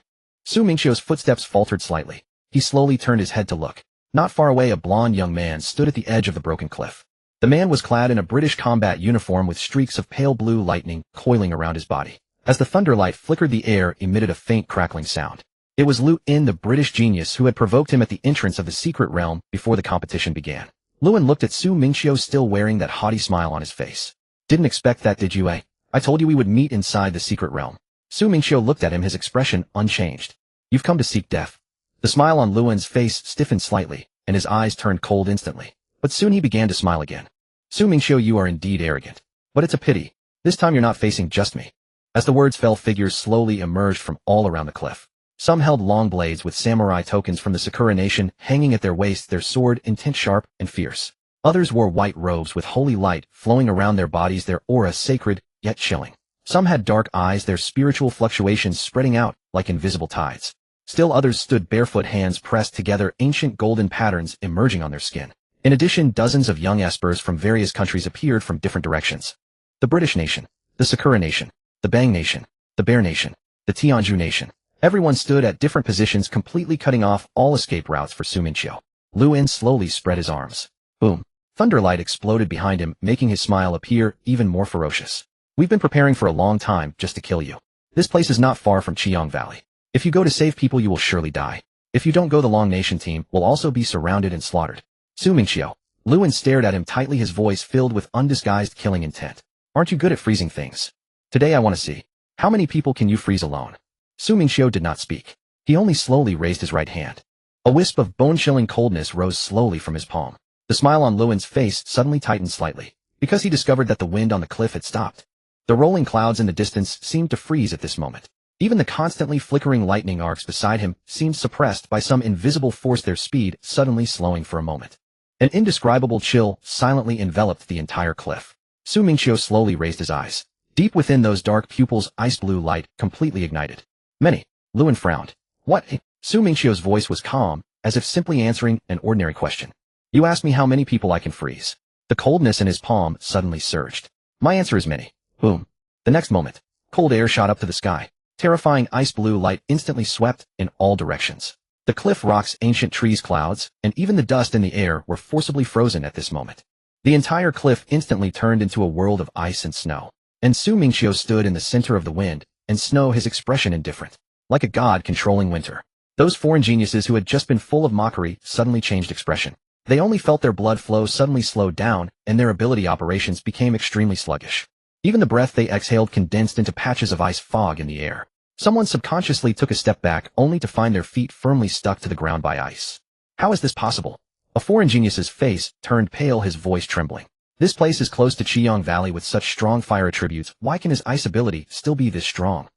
Mingqiu's footsteps faltered slightly. He slowly turned his head to look. Not far away, a blond young man stood at the edge of the broken cliff. The man was clad in a British combat uniform with streaks of pale blue lightning coiling around his body. As the thunderlight flickered, the air emitted a faint crackling sound. It was Luin, the British genius who had provoked him at the entrance of the secret realm before the competition began. Luin looked at Mingqiu, still wearing that haughty smile on his face. Didn't expect that, did you, eh? I told you we would meet inside the secret realm. Mingqiu looked at him, his expression unchanged. You've come to seek death. The smile on Luin's face stiffened slightly, and his eyes turned cold instantly. But soon he began to smile again. Mingqiu, you are indeed arrogant. But it's a pity. This time you're not facing just me. As the words fell, figures slowly emerged from all around the cliff. Some held long blades with samurai tokens from the Sakura Nation hanging at their waists, their sword intent sharp and fierce. Others wore white robes with holy light flowing around their bodies, their aura sacred yet chilling. Some had dark eyes, their spiritual fluctuations spreading out like invisible tides. Still others stood barefoot, hands pressed together, ancient golden patterns emerging on their skin. In addition, dozens of young espers from various countries appeared from different directions. The British Nation, the Sakura Nation, the Bang Nation, the Bear Nation, the Tianju Nation. Everyone stood at different positions, completely cutting off all escape routes for Mingqiu. Luin slowly spread his arms. Boom. Thunderlight exploded behind him, making his smile appear even more ferocious. We've been preparing for a long time just to kill you. This place is not far from Qiong Valley. If you go to save people, you will surely die. If you don't go, the Long Nation team will also be surrounded and slaughtered. Mingqiu. Luin stared at him tightly, his voice filled with undisguised killing intent. Aren't you good at freezing things? Today I want to see. How many people can you freeze alone? Mingqiu did not speak. He only slowly raised his right hand. A wisp of bone-chilling coldness rose slowly from his palm. The smile on Luin's face suddenly tightened slightly, because he discovered that the wind on the cliff had stopped. The rolling clouds in the distance seemed to freeze at this moment. Even the constantly flickering lightning arcs beside him seemed suppressed by some invisible force, their speed suddenly slowing for a moment. An indescribable chill silently enveloped the entire cliff. Mingqiu slowly raised his eyes. Deep within those dark pupils, ice blue light completely ignited. Many. Luin frowned. What? Mingqiu's voice was calm, as if simply answering an ordinary question. You asked me how many people I can freeze. The coldness in his palm suddenly surged. My answer is many. Boom. The next moment, cold air shot up to the sky. Terrifying ice blue light instantly swept in all directions. The cliff rocks, ancient trees, clouds, and even the dust in the air were forcibly frozen at this moment. The entire cliff instantly turned into a world of ice and snow. And Mingqiu stood in the center of the wind and snow, his expression indifferent, like a god controlling winter. Those foreign geniuses who had just been full of mockery suddenly changed expression. They only felt their blood flow suddenly slowed down, and their ability operations became extremely sluggish. Even the breath they exhaled condensed into patches of ice fog in the air. Someone subconsciously took a step back, only to find their feet firmly stuck to the ground by ice. How is this possible? A foreign genius's face turned pale, his voice trembling. This place is close to Qiong Valley with such strong fire attributes. Why can his ice ability still be this strong?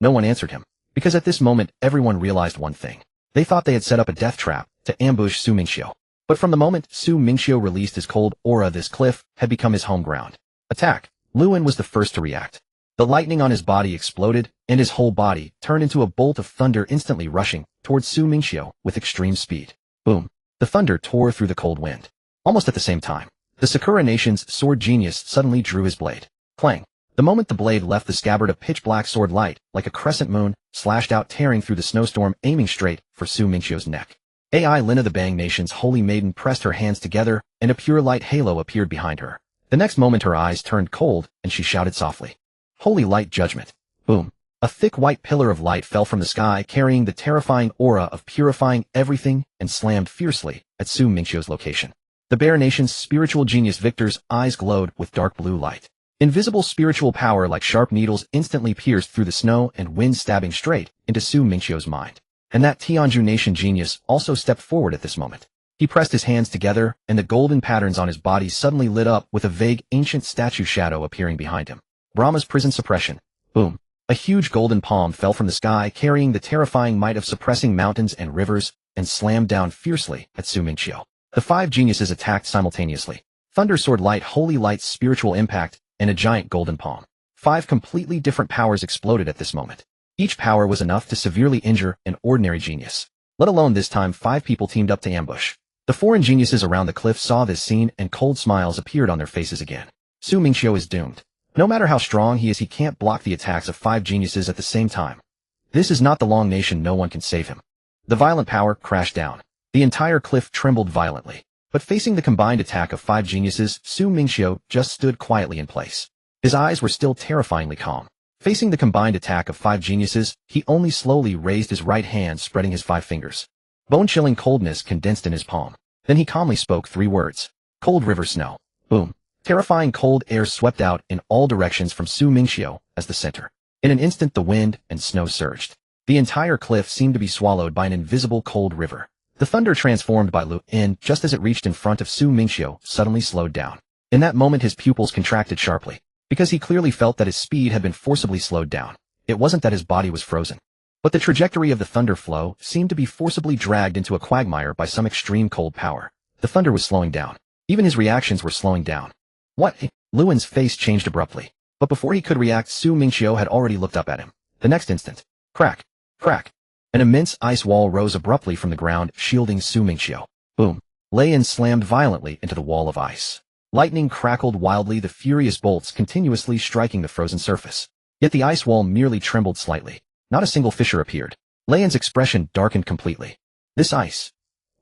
No one answered him, because at this moment everyone realized one thing. They thought they had set up a death trap to ambush Mingqiu. But from the moment Su Mingqiu released his cold aura, this cliff had become his home ground. Attack! Luan was the first to react. The lightning on his body exploded, and his whole body turned into a bolt of thunder, instantly rushing towards Su Mingqiu with extreme speed. Boom! The thunder tore through the cold wind. Almost at the same time, the Sakura Nation's sword genius suddenly drew his blade. Clang! The moment the blade left the scabbard, a pitch-black sword light, like a crescent moon, slashed out, tearing through the snowstorm, aiming straight for Su Mingqiu's neck. Ai Lina, the Bang Nation's holy maiden, pressed her hands together, and a pure light halo appeared behind her. The next moment her eyes turned cold, and she shouted softly, "Holy light judgment!" Boom! A thick white pillar of light fell from the sky, carrying the terrifying aura of purifying everything, and slammed fiercely at Su Mingqiu's location. The Bear Nation's spiritual genius Victor's eyes glowed with dark blue light. Invisible spiritual power like sharp needles instantly pierced through the snow and wind, stabbing straight into Su Mingqiu's mind. And that Tianju Nation genius also stepped forward at this moment. He pressed his hands together, and the golden patterns on his body suddenly lit up, with a vague ancient statue shadow appearing behind him. Brahma's prison suppression. Boom! A huge golden palm fell from the sky, carrying the terrifying might of suppressing mountains and rivers, and slammed down fiercely at Su Mingqiu. The five geniuses attacked simultaneously. Thunder, sword, light, holy light, spiritual impact, and a giant golden palm. Five completely different powers exploded at this moment. Each power was enough to severely injure an ordinary genius. Let alone this time 5 people teamed up to ambush. The foreign geniuses around the cliff saw this scene, and cold smiles appeared on their faces again. Su Mingqiu is doomed. No matter how strong he is, he can't block the attacks of 5 geniuses at the same time. This is not the Long Nation. No one can save him. The violent power crashed down. The entire cliff trembled violently. But facing the combined attack of 5 geniuses, Su Mingqiu just stood quietly in place. His eyes were still terrifyingly calm. Facing the combined attack of 5 geniuses, he only slowly raised his right hand, spreading his 5 fingers. Bone-chilling coldness condensed in his palm. Then he calmly spoke 3 words. Cold river snow. Boom. Terrifying cold air swept out in all directions from Su Mingqiu as the center. In an instant, the wind and snow surged. The entire cliff seemed to be swallowed by an invisible cold river. The thunder, transformed by Lu In just as it reached in front of Su Mingqiu, suddenly slowed down. In that moment, his pupils contracted sharply, because he clearly felt that his speed had been forcibly slowed down. It wasn't that his body was frozen, but the trajectory of the thunder flow seemed to be forcibly dragged into a quagmire by some extreme cold power. The thunder was slowing down. Even his reactions were slowing down. What? Luin's face changed abruptly, but before he could react, Su Mingqiu had already looked up at him. The next instant, crack, crack, an immense ice wall rose abruptly from the ground, shielding Su Mingqiu. Boom. Lei Yin slammed violently into the wall of ice. Lightning crackled wildly, the furious bolts continuously striking the frozen surface. Yet the ice wall merely trembled slightly. Not a single fissure appeared. Lei Yin's expression darkened completely. This ice.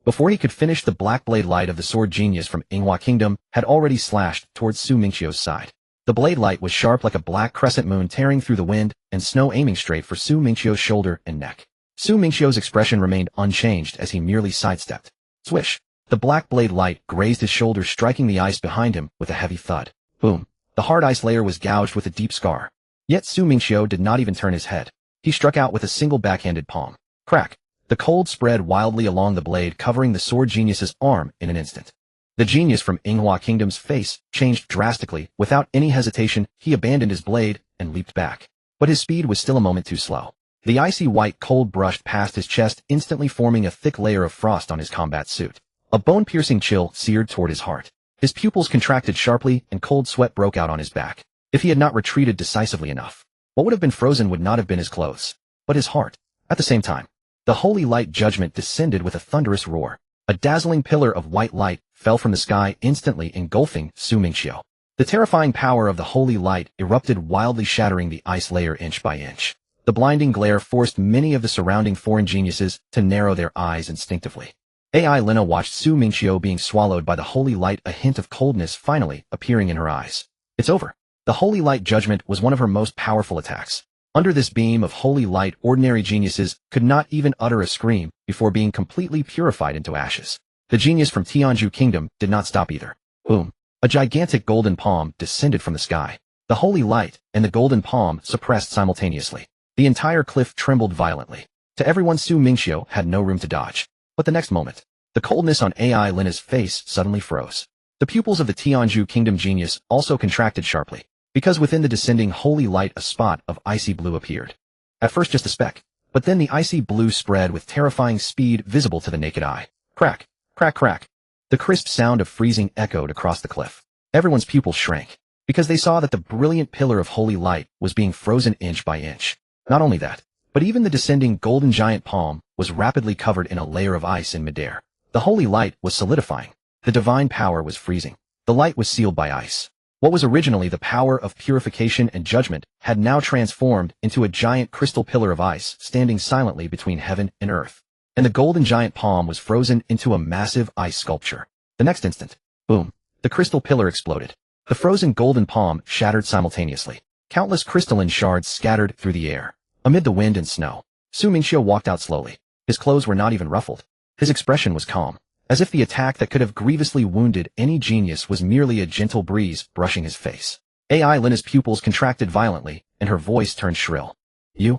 Before he could finish, the black blade light of the sword genius from Yinghua Kingdom had already slashed towards Su Mingqiu's side. The blade light was sharp like a black crescent moon, tearing through the wind and snow, aiming straight for Su Mingqiu's shoulder and neck. Su Mingqiu's expression remained unchanged as he merely sidestepped. Swish! The black blade light grazed his shoulder, striking the ice behind him with a heavy thud. Boom! The hard ice layer was gouged with a deep scar. Yet Su Mingqiu did not even turn his head. He struck out with a single backhanded palm. Crack! The cold spread wildly along the blade, covering the sword genius's arm in an instant. The genius from Yinghua Kingdom's face changed drastically. Without any hesitation, he abandoned his blade and leaped back. But his speed was still a moment too slow. The icy white cold brushed past his chest, instantly forming a thick layer of frost on his combat suit. A bone-piercing chill seared toward his heart. His pupils contracted sharply, and cold sweat broke out on his back. If he had not retreated decisively enough, what would have been frozen would not have been his clothes, but his heart. At the same time, the holy light judgment descended with a thunderous roar. A dazzling pillar of white light fell from the sky, instantly engulfing Su Mingqiu. The terrifying power of the holy light erupted wildly, shattering the ice layer inch by inch. The blinding glare forced many of the surrounding foreign geniuses to narrow their eyes instinctively. Ai Lina watched Su Mingqiu being swallowed by the holy light, a hint of coldness finally appearing in her eyes. It's over. The holy light judgment was one of her most powerful attacks. Under this beam of holy light, ordinary geniuses could not even utter a scream before being completely purified into ashes. The genius from Tianju Kingdom did not stop either. Boom! A gigantic golden palm descended from the sky. The holy light and the golden palm suppressed simultaneously. The entire cliff trembled violently. To everyone, Su Mingqiu had no room to dodge. But the next moment, the coldness on Ai Lina's face suddenly froze. The pupils of the Tianju Kingdom genius also contracted sharply, because within the descending holy light a spot of icy blue appeared. At first just a speck, but then the icy blue spread with terrifying speed, visible to the naked eye. Crack! Crack! Crack! The crisp sound of freezing echoed across the cliff. Everyone's pupils shrank, because they saw that the brilliant pillar of holy light was being frozen inch by inch. Not only that, but even the descending golden giant palm was rapidly covered in a layer of ice in midair. The holy light was solidifying. The divine power was freezing. The light was sealed by ice. What was originally the power of purification and judgment had now transformed into a giant crystal pillar of ice standing silently between heaven and earth. And the golden giant palm was frozen into a massive ice sculpture. The next instant, boom, the crystal pillar exploded. The frozen golden palm shattered simultaneously. Countless crystalline shards scattered through the air. Amid the wind and snow, Mingqiu walked out slowly. His clothes were not even ruffled. His expression was calm, as if the attack that could have grievously wounded any genius was merely a gentle breeze brushing his face. AI Lina's pupils contracted violently, and her voice turned shrill. You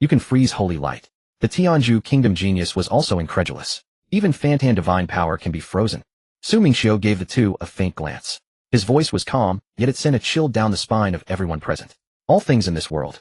can freeze holy light. The Tianzhu kingdom genius was also incredulous. Even Fantan divine power can be frozen. Mingqiu gave the two a faint glance. His voice was calm, yet it sent a chill down the spine of everyone present. All things in this world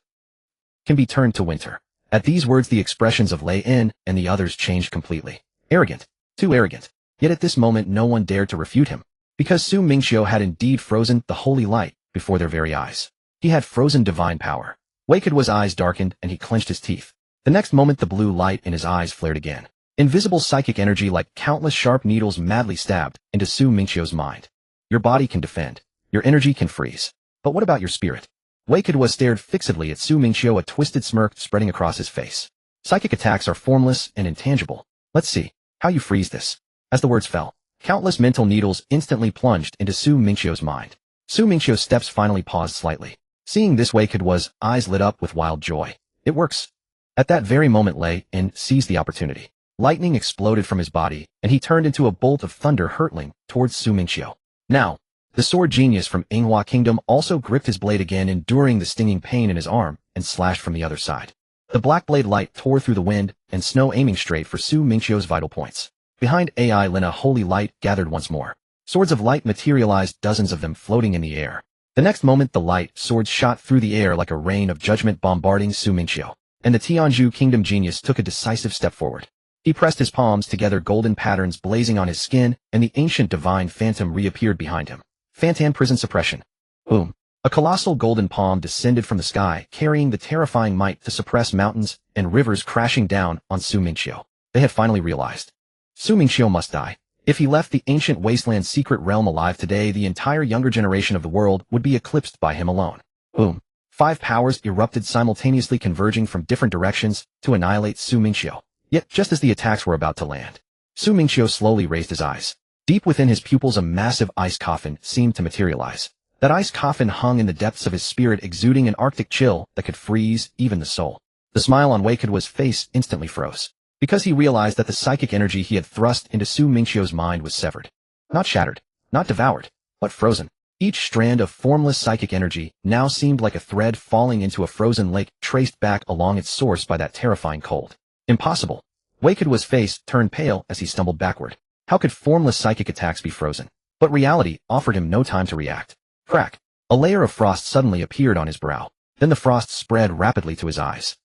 can be turned to winter. At these words the expressions of Lei In and the others changed completely. Arrogant. Too arrogant. Yet at this moment no one dared to refute him. Because Mingqiu had indeed frozen the holy light before their very eyes. He had frozen divine power. Waked's eyes darkened and he clenched his teeth. The next moment the blue light in his eyes flared again. Invisible psychic energy like countless sharp needles madly stabbed into Mingqiu's mind. Your body can defend. Your energy can freeze. But what about your spirit? Waked stared fixedly at Mingqiu, a twisted smirk spreading across his face. Psychic attacks are formless and intangible. Let's see how you freeze this. As the words fell, countless mental needles instantly plunged into Mingqiu's mind. Mingqiu's steps finally paused slightly. Seeing this, Waked's eyes lit up with wild joy. It works. At that very moment Lei In seized the opportunity. Lightning exploded from his body, and he turned into a bolt of thunder hurtling towards Mingqiu. Now, the sword genius from Yinghua Kingdom also gripped his blade again, enduring the stinging pain in his arm, and slashed from the other side. The black blade light tore through the wind and snow, aiming straight for Mingqiu's vital points. Behind AI Lina, holy light gathered once more. Swords of light materialized, dozens of them floating in the air. The next moment the light swords shot through the air like a rain of judgment bombarding Mingqiu. And the Tianzhu Kingdom genius took a decisive step forward. He pressed his palms together, golden patterns blazing on his skin, and the ancient divine phantom reappeared behind him. Fantan prison suppression. Boom. A colossal golden palm descended from the sky, carrying the terrifying might to suppress mountains and rivers, crashing down on Mingqiu. They had finally realized. Mingqiu must die. If he left the ancient wasteland secret realm alive today, the entire younger generation of the world would be eclipsed by him alone. Boom. 5 powers erupted simultaneously, converging from different directions to annihilate Mingqiu. Yet, just as the attacks were about to land, Mingqiu slowly raised his eyes. Deep within his pupils a massive ice coffin seemed to materialize. That ice coffin hung in the depths of his spirit, exuding an arctic chill that could freeze even the soul. The smile on Waked's face instantly froze, because he realized that the psychic energy he had thrust into Mingqiu's mind was severed. Not shattered, not devoured, but frozen. Each strand of formless psychic energy now seemed like a thread falling into a frozen lake, traced back along its source by that terrifying cold. Impossible. Waked's face turned pale as he stumbled backward. How could formless psychic attacks be frozen? But reality offered him no time to react. Crack. A layer of frost suddenly appeared on his brow. Then the frost spread rapidly to his eyes.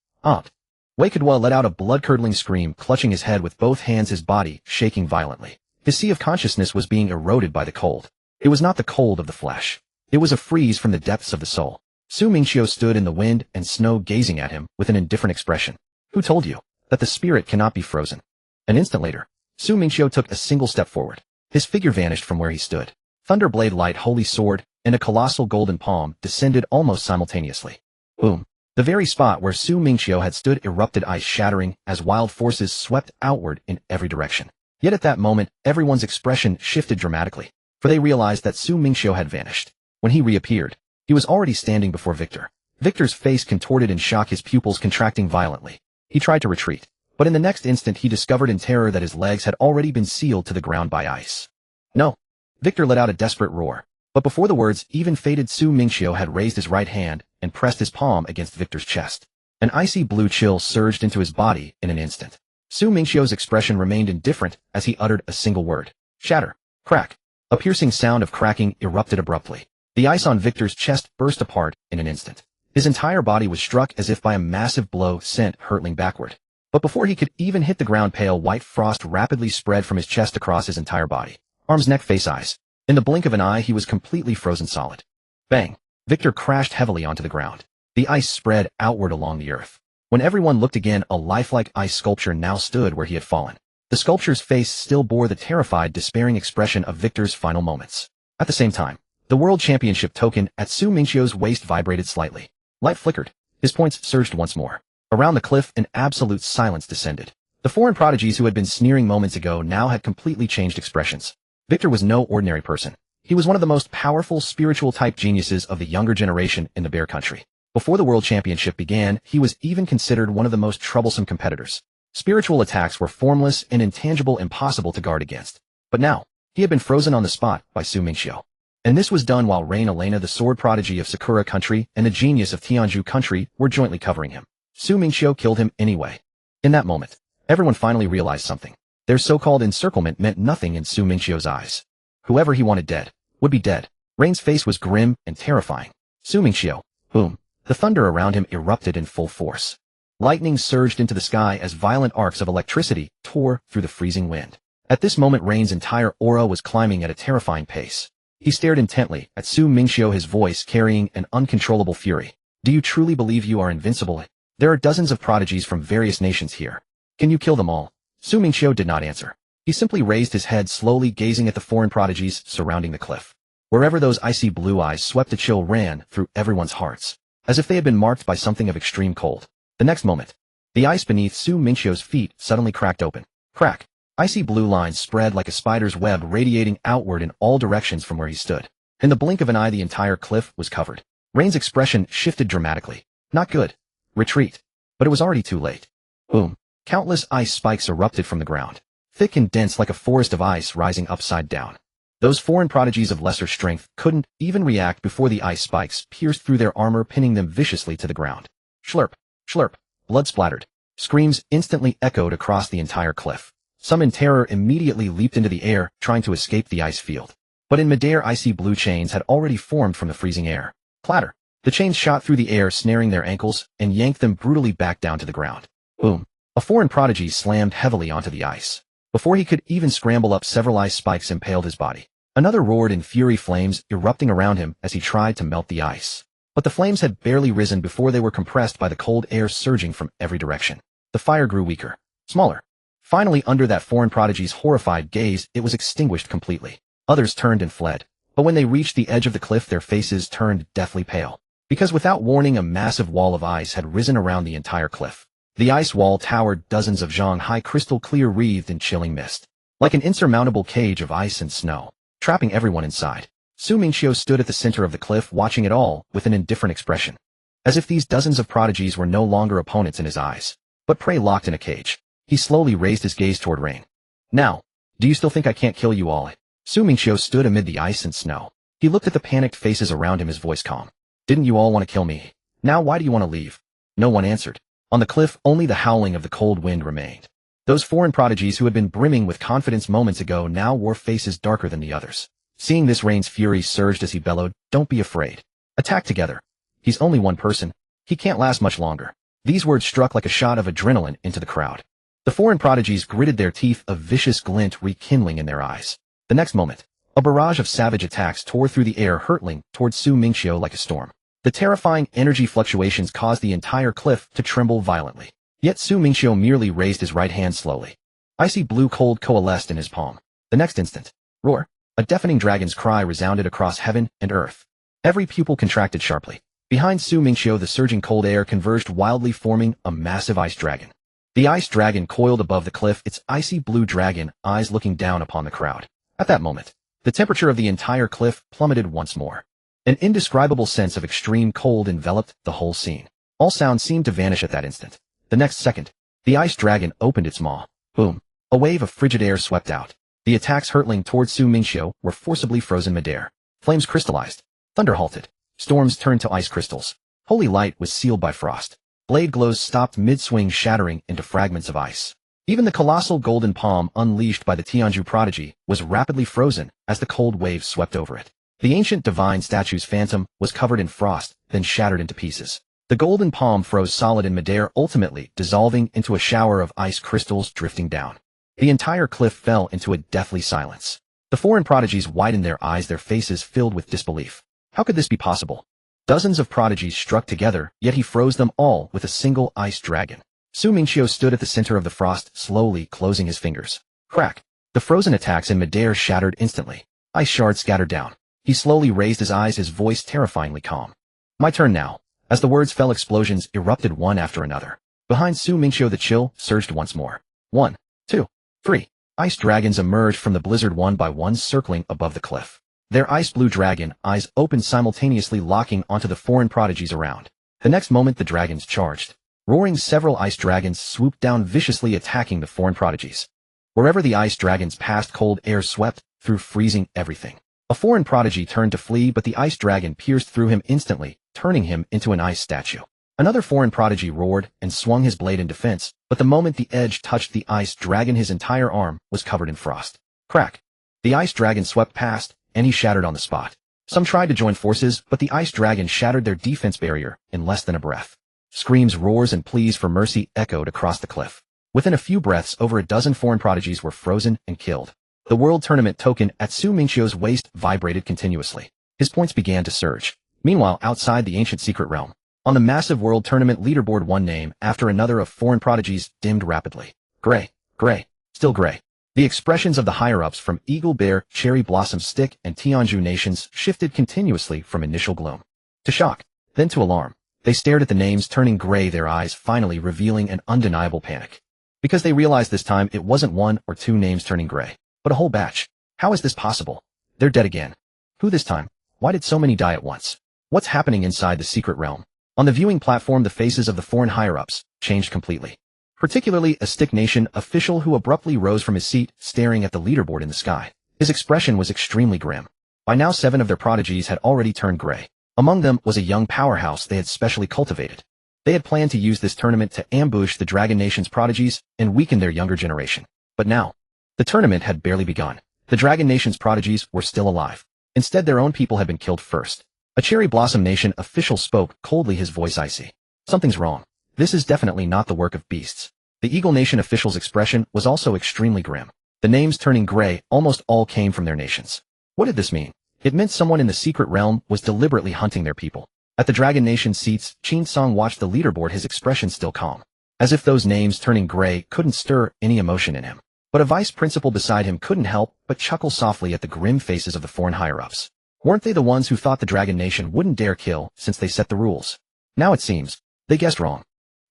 Waked let out a blood-curdling scream, clutching his head with both hands, his body shaking violently. His sea of consciousness was being eroded by the cold. It was not the cold of the flesh. It was a freeze from the depths of the soul. Mingqiu stood in the wind and snow, gazing at him with an indifferent expression. Who told you that the spirit cannot be frozen? An instant later, Mingqiu took a single step forward. His figure vanished from where he stood. Thunderblade light, holy sword, and a colossal golden palm descended almost simultaneously. Boom. The very spot where Mingqiu had stood erupted, ice shattering as wild forces swept outward in every direction. Yet at that moment, everyone's expression shifted dramatically, for they realized that Mingqiu had vanished. When he reappeared, he was already standing before Victor. Victor's face contorted in shock, his pupils contracting violently. He tried to retreat, but in the next instant he discovered in terror that his legs had already been sealed to the ground by ice. No. Victor let out a desperate roar. But before the words even faded, Mingqiu had raised his right hand and pressed his palm against Victor's chest. An icy blue chill surged into his body in an instant. Mingqiu's expression remained indifferent as he uttered a single word. Shatter. Crack. A piercing sound of cracking erupted abruptly. The ice on Victor's chest burst apart in an instant. His entire body was struck as if by a massive blow sent hurtling backward. But before he could even hit the ground, pale white frost rapidly spread from his chest across his entire body. Arms, neck, face, eyes. In the blink of an eye, he was completely frozen solid. Bang! Victor crashed heavily onto the ground. The ice spread outward along the earth. When everyone looked again, a lifelike ice sculpture now stood where he had fallen. The sculpture's face still bore the terrified, despairing expression of Victor's final moments. At the same time, the World Championship token at Su Mingqiu's waist vibrated slightly. Light flickered. His points surged once more. Around the cliff, an absolute silence descended. The foreign prodigies who had been sneering moments ago now had completely changed expressions. Victor was no ordinary person. He was one of the most powerful spiritual-type geniuses of the younger generation in the Bear Country. Before the World Championship began, he was even considered one of the most troublesome competitors. Spiritual attacks were formless and intangible, impossible to guard against. But now, he had been frozen on the spot by Su Mingqiu. And this was done while Rain Elena, the sword prodigy of Sakura Country, and the genius of Tianzhu Country were jointly covering him. Su Mingqiu killed him anyway. In that moment, everyone finally realized something. Their so-called encirclement meant nothing in Su Mingqiu's eyes. Whoever he wanted dead would be dead. Rain's face was grim and terrifying. Su Mingqiu, boom. The thunder around him erupted in full force. Lightning surged into the sky as violent arcs of electricity tore through the freezing wind. At this moment, Rain's entire aura was climbing at a terrifying pace. He stared intently at Su Mingqiu, his voice carrying an uncontrollable fury. Do you truly believe you are invincible? There are dozens of prodigies from various nations here. Can you kill them all? Su Mingqiu did not answer. He simply raised his head, slowly gazing at the foreign prodigies surrounding the cliff. Wherever those icy blue eyes swept, a chill ran through everyone's hearts, as if they had been marked by something of extreme cold. The next moment, the ice beneath Su Mingqiu's feet suddenly cracked open. Crack! Icy blue lines spread like a spider's web, radiating outward in all directions from where he stood. In the blink of an eye, the entire cliff was covered. Rain's expression shifted dramatically. Not good. Retreat. But it was already too late. Boom. Countless ice spikes erupted from the ground, thick and dense like a forest of ice rising upside down. Those foreign prodigies of lesser strength couldn't even react before the ice spikes pierced through their armor, pinning them viciously to the ground. Schlurp, schlurp, blood splattered. Screams instantly echoed across the entire cliff. Some in terror immediately leaped into the air, trying to escape the ice field. But in midair, icy blue chains had already formed from the freezing air. Clatter! The chains shot through the air, snaring their ankles, and yanked them brutally back down to the ground. Boom! A foreign prodigy slammed heavily onto the ice. Before he could even scramble up, several ice spikes impaled his body. Another roared in fury, flames erupting around him as he tried to melt the ice. But the flames had barely risen before they were compressed by the cold air surging from every direction. The fire grew weaker, smaller. Finally, under that foreign prodigy's horrified gaze, it was extinguished completely. Others turned and fled. But when they reached the edge of the cliff, their faces turned deathly pale. Because without warning, a massive wall of ice had risen around the entire cliff. The ice wall towered dozens of zhang high, crystal clear, wreathed in chilling mist. Like an insurmountable cage of ice and snow, trapping everyone inside. Su Mingqiu stood at the center of the cliff, watching it all with an indifferent expression. As if these dozens of prodigies were no longer opponents in his eyes, but prey locked in a cage. He slowly raised his gaze toward Rain. Now, do you still think I can't kill you all? Su Mingqiu stood amid the ice and snow. He looked at the panicked faces around him, his voice calm. Didn't you all want to kill me? Now why do you want to leave? No one answered. On the cliff, only the howling of the cold wind remained. Those foreign prodigies who had been brimming with confidence moments ago now wore faces darker than the others. Seeing this, Rain's fury surged as he bellowed, "Don't be afraid. Attack together. He's only one person. He can't last much longer." These words struck like a shot of adrenaline into the crowd. The foreign prodigies gritted their teeth, a vicious glint rekindling in their eyes. The next moment, a barrage of savage attacks tore through the air, hurtling towards Su Mingqiu like a storm. The terrifying energy fluctuations caused the entire cliff to tremble violently. Yet Su Mingqiu merely raised his right hand slowly. Icy blue cold coalesced in his palm. The next instant, roar! A deafening dragon's cry resounded across heaven and earth. Every pupil contracted sharply. Behind Su Mingqiu, the surging cold air converged wildly, forming a massive ice dragon. The ice dragon coiled above the cliff, its icy blue dragon eyes looking down upon the crowd. At that moment, the temperature of the entire cliff plummeted once more. An indescribable sense of extreme cold enveloped the whole scene. All sound seemed to vanish at that instant. The next second, the ice dragon opened its maw. Boom! A wave of frigid air swept out. The attacks hurtling towards Su Mingqiu were forcibly frozen midair. Flames crystallized. Thunder halted. Storms turned to ice crystals. Holy light was sealed by frost. Blade glows stopped mid-swing, shattering into fragments of ice. Even the colossal golden palm unleashed by the Tianzhu prodigy was rapidly frozen as the cold wave swept over it. The ancient divine statue's phantom was covered in frost, then shattered into pieces. The golden palm froze solid in midair, ultimately dissolving into a shower of ice crystals drifting down. The entire cliff fell into a deathly silence. The foreign prodigies widened their eyes, their faces filled with disbelief. How could this be possible? Dozens of prodigies struck together, yet he froze them all with a single ice dragon. Mingqiu stood at the center of the frost, slowly closing his fingers. Crack! The frozen attacks in midair shattered instantly. Ice shards scattered down. He slowly raised his eyes, his voice terrifyingly calm. My turn now. As the words fell, explosions erupted one after another. Behind Mingqiu, the chill surged once more. 1, 2, 3. Ice dragons emerged from the blizzard one by one, circling above the cliff. Their ice-blue dragon eyes opened simultaneously, locking onto the foreign prodigies around. The next moment the dragons charged. Roaring, several ice dragons swooped down viciously, attacking the foreign prodigies. Wherever the ice dragons passed, cold air swept through, freezing everything. A foreign prodigy turned to flee, but the ice dragon pierced through him instantly, turning him into an ice statue. Another foreign prodigy roared and swung his blade in defense, but the moment the edge touched the ice dragon, his entire arm was covered in frost. Crack! The ice dragon swept past, and he shattered on the spot. Some tried to join forces, but the ice dragon shattered their defense barrier in less than a breath. Screams, roars, and pleas for mercy echoed across the cliff. Within a few breaths, over a dozen foreign prodigies were frozen and killed. The world tournament token at Mingqiu's waist vibrated continuously. His points began to surge. Meanwhile, outside the ancient secret realm, on the massive world tournament leaderboard, one name after another of foreign prodigies dimmed rapidly. Gray, gray, still gray. The expressions of the higher-ups from Eagle Bear, Cherry Blossom Stick, and Tianzhu nations shifted continuously from initial gloom to shock, then to alarm. They stared at the names turning gray, their eyes finally revealing an undeniable panic. Because they realized this time it wasn't one or two names turning gray, but a whole batch. How is this possible? They're dead again. Who this time? Why did so many die at once? What's happening inside the secret realm? On the viewing platform, the faces of the foreign higher-ups changed completely. Particularly a Stick Nation official who abruptly rose from his seat, staring at the leaderboard in the sky. His expression was extremely grim. By now 7 of their prodigies had already turned gray. Among them was a young powerhouse they had specially cultivated. They had planned to use this tournament to ambush the Dragon Nation's prodigies and weaken their younger generation. But now, the tournament had barely begun. The Dragon Nation's prodigies were still alive. Instead, their own people had been killed first. A Cherry Blossom Nation official spoke coldly, his voice icy. Something's wrong. This is definitely not the work of beasts. The Eagle Nation official's expression was also extremely grim. The names turning gray almost all came from their nations. What did this mean? It meant someone in the secret realm was deliberately hunting their people. At the Dragon Nation seats, Qin Song watched the leaderboard, his expression still calm. As if those names turning gray couldn't stir any emotion in him. But a vice principal beside him couldn't help but chuckle softly at the grim faces of the foreign higher-ups. Weren't they the ones who thought the Dragon Nation wouldn't dare kill since they set the rules? Now it seems they guessed wrong.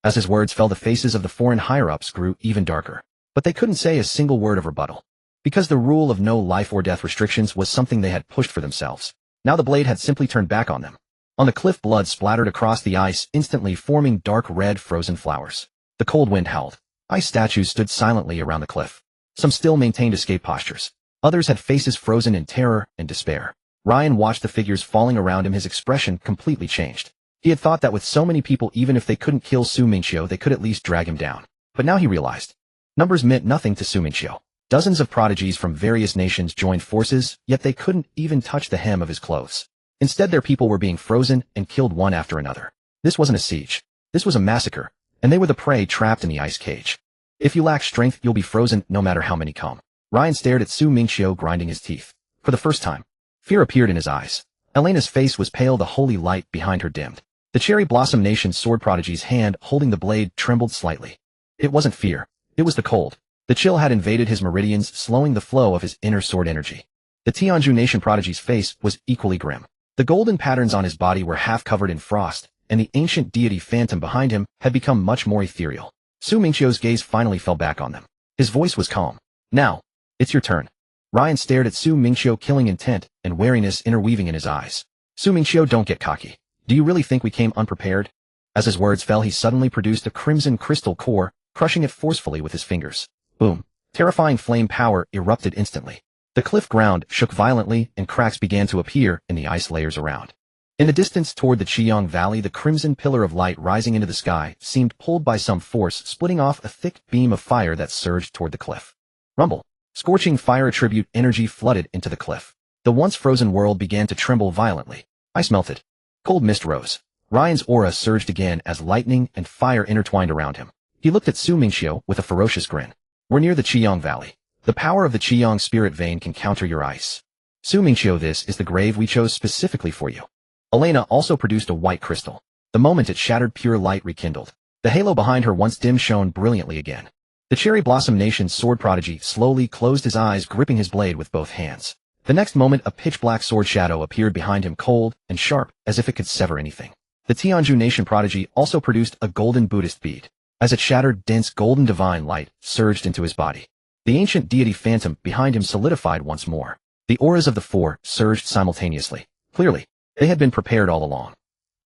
As his words fell, the faces of the foreign higher-ups grew even darker. But they couldn't say a single word of rebuttal. Because the rule of no life or death restrictions was something they had pushed for themselves. Now the blade had simply turned back on them. On the cliff, blood splattered across the ice, instantly forming dark red frozen flowers. The cold wind howled. Ice statues stood silently around the cliff. Some still maintained escape postures. Others had faces frozen in terror and despair. Ryan watched the figures falling around him, his expression completely changed. He had thought that with so many people, even if they couldn't kill Mingqiu, they could at least drag him down. But now he realized. Numbers meant nothing to Mingqiu. Dozens of prodigies from various nations joined forces, yet they couldn't even touch the hem of his clothes. Instead, their people were being frozen and killed one after another. This wasn't a siege. This was a massacre, and they were the prey trapped in the ice cage. If you lack strength, you'll be frozen no matter how many come. Ryan stared at Mingqiu, grinding his teeth. For the first time, fear appeared in his eyes. Elena's face was pale, the holy light behind her dimmed. The Cherry Blossom Nation's sword prodigy's hand holding the blade trembled slightly. It wasn't fear. It was the cold. The chill had invaded his meridians, slowing the flow of his inner sword energy. The Tianzhu Nation prodigy's face was equally grim. The golden patterns on his body were half covered in frost, and the ancient deity phantom behind him had become much more ethereal. Mingqiu's gaze finally fell back on them. His voice was calm. Now, it's your turn. Ryan stared at Mingqiu, killing intent and wariness interweaving in his eyes. Mingqiu, don't get cocky. Do you really think we came unprepared? As his words fell, he suddenly produced a crimson crystal core, crushing it forcefully with his fingers. Boom. Terrifying flame power erupted instantly. The cliff ground shook violently and cracks began to appear in the ice layers around. In the distance toward the Qiyang Valley, the crimson pillar of light rising into the sky seemed pulled by some force, splitting off a thick beam of fire that surged toward the cliff. Rumble. Scorching fire attribute energy flooded into the cliff. The once frozen world began to tremble violently. Ice melted. Cold mist rose. Ryan's aura surged again as lightning and fire intertwined around him. He looked at Mingqiu with a ferocious grin. We're near the Qiyang Valley. The power of the Qiyang spirit vein can counter your ice. Su Mingqiu, this is the grave we chose specifically for you. Elena also produced a white crystal. The moment it shattered, pure light rekindled. The halo behind her once dim shone brilliantly again. The Cherry Blossom Nation's sword prodigy slowly closed his eyes, gripping his blade with both hands. The next moment, a pitch-black sword shadow appeared behind him, cold and sharp, as if it could sever anything. The Tianju Nation prodigy also produced a golden Buddhist bead. As it shattered, dense golden divine light surged into his body. The ancient deity phantom behind him solidified once more. The auras of the four surged simultaneously. Clearly, they had been prepared all along.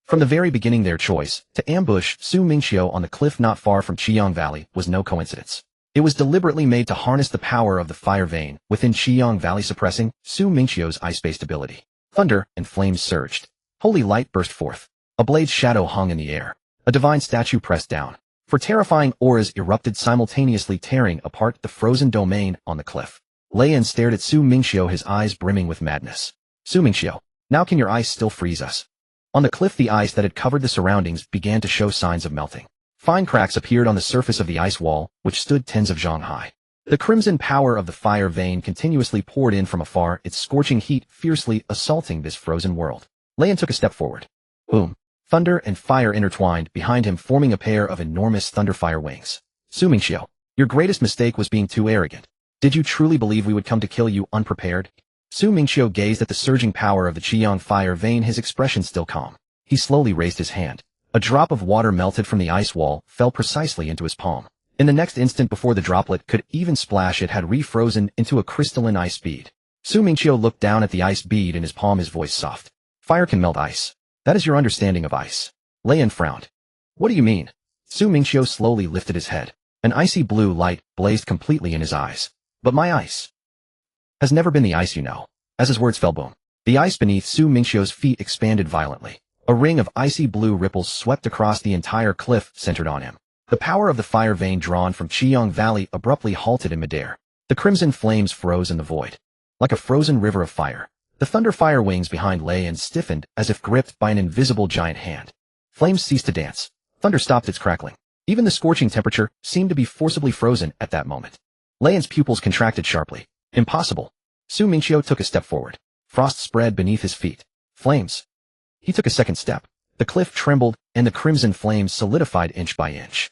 From the very beginning, their choice to ambush Su Mingqiu on the cliff not far from Qiyang Valley was no coincidence. It was deliberately made to harness the power of the fire vein within Qiyang Valley, suppressing Su Mingqiu's ice-based ability. Thunder and flames surged. Holy light burst forth. A blade's shadow hung in the air. A divine statue pressed down. For terrifying auras erupted simultaneously, tearing apart the frozen domain on the cliff. Lei Yin stared at Su Mingqiu, his eyes brimming with madness. Su Mingqiu, now can your ice still freeze us? On the cliff, the ice that had covered the surroundings began to show signs of melting. Fine cracks appeared on the surface of the ice wall, which stood tens of zhang high. The crimson power of the fire vein continuously poured in from afar, its scorching heat fiercely assaulting this frozen world. Lei Yin took a step forward. Boom. Thunder and fire intertwined behind him, forming a pair of enormous thunderfire wings. Su Mingqiu, your greatest mistake was being too arrogant. Did you truly believe we would come to kill you unprepared? Su Mingqiu gazed at the surging power of the Qiyang fire vein, his expression still calm. He slowly raised his hand. A drop of water melted from the ice wall, fell precisely into his palm. In the next instant, before the droplet could even splash, it had refrozen into a crystalline ice bead. Su Mingqiu looked down at the ice bead in his palm, his voice soft. Fire can melt ice. That is your understanding of ice. Lei Yin frowned. What do you mean? Su Mingqiu slowly lifted his head. An icy blue light blazed completely in his eyes. But my ice has never been the ice you know. As his words fell, boom. The ice beneath Su Mingqiu's feet expanded violently. A ring of icy blue ripples swept across the entire cliff, centered on him. The power of the fire vein drawn from Qiyang Valley abruptly halted in midair. The crimson flames froze in the void. Like a frozen river of fire. The thunder fire wings behind Lei Yin stiffened as if gripped by an invisible giant hand. Flames ceased to dance. Thunder stopped its crackling. Even the scorching temperature seemed to be forcibly frozen at that moment. Lei Yin's pupils contracted sharply. Impossible. Su Mingqiu took a step forward. Frost spread beneath his feet. Flames. He took a second step. The cliff trembled, and the crimson flames solidified inch by inch.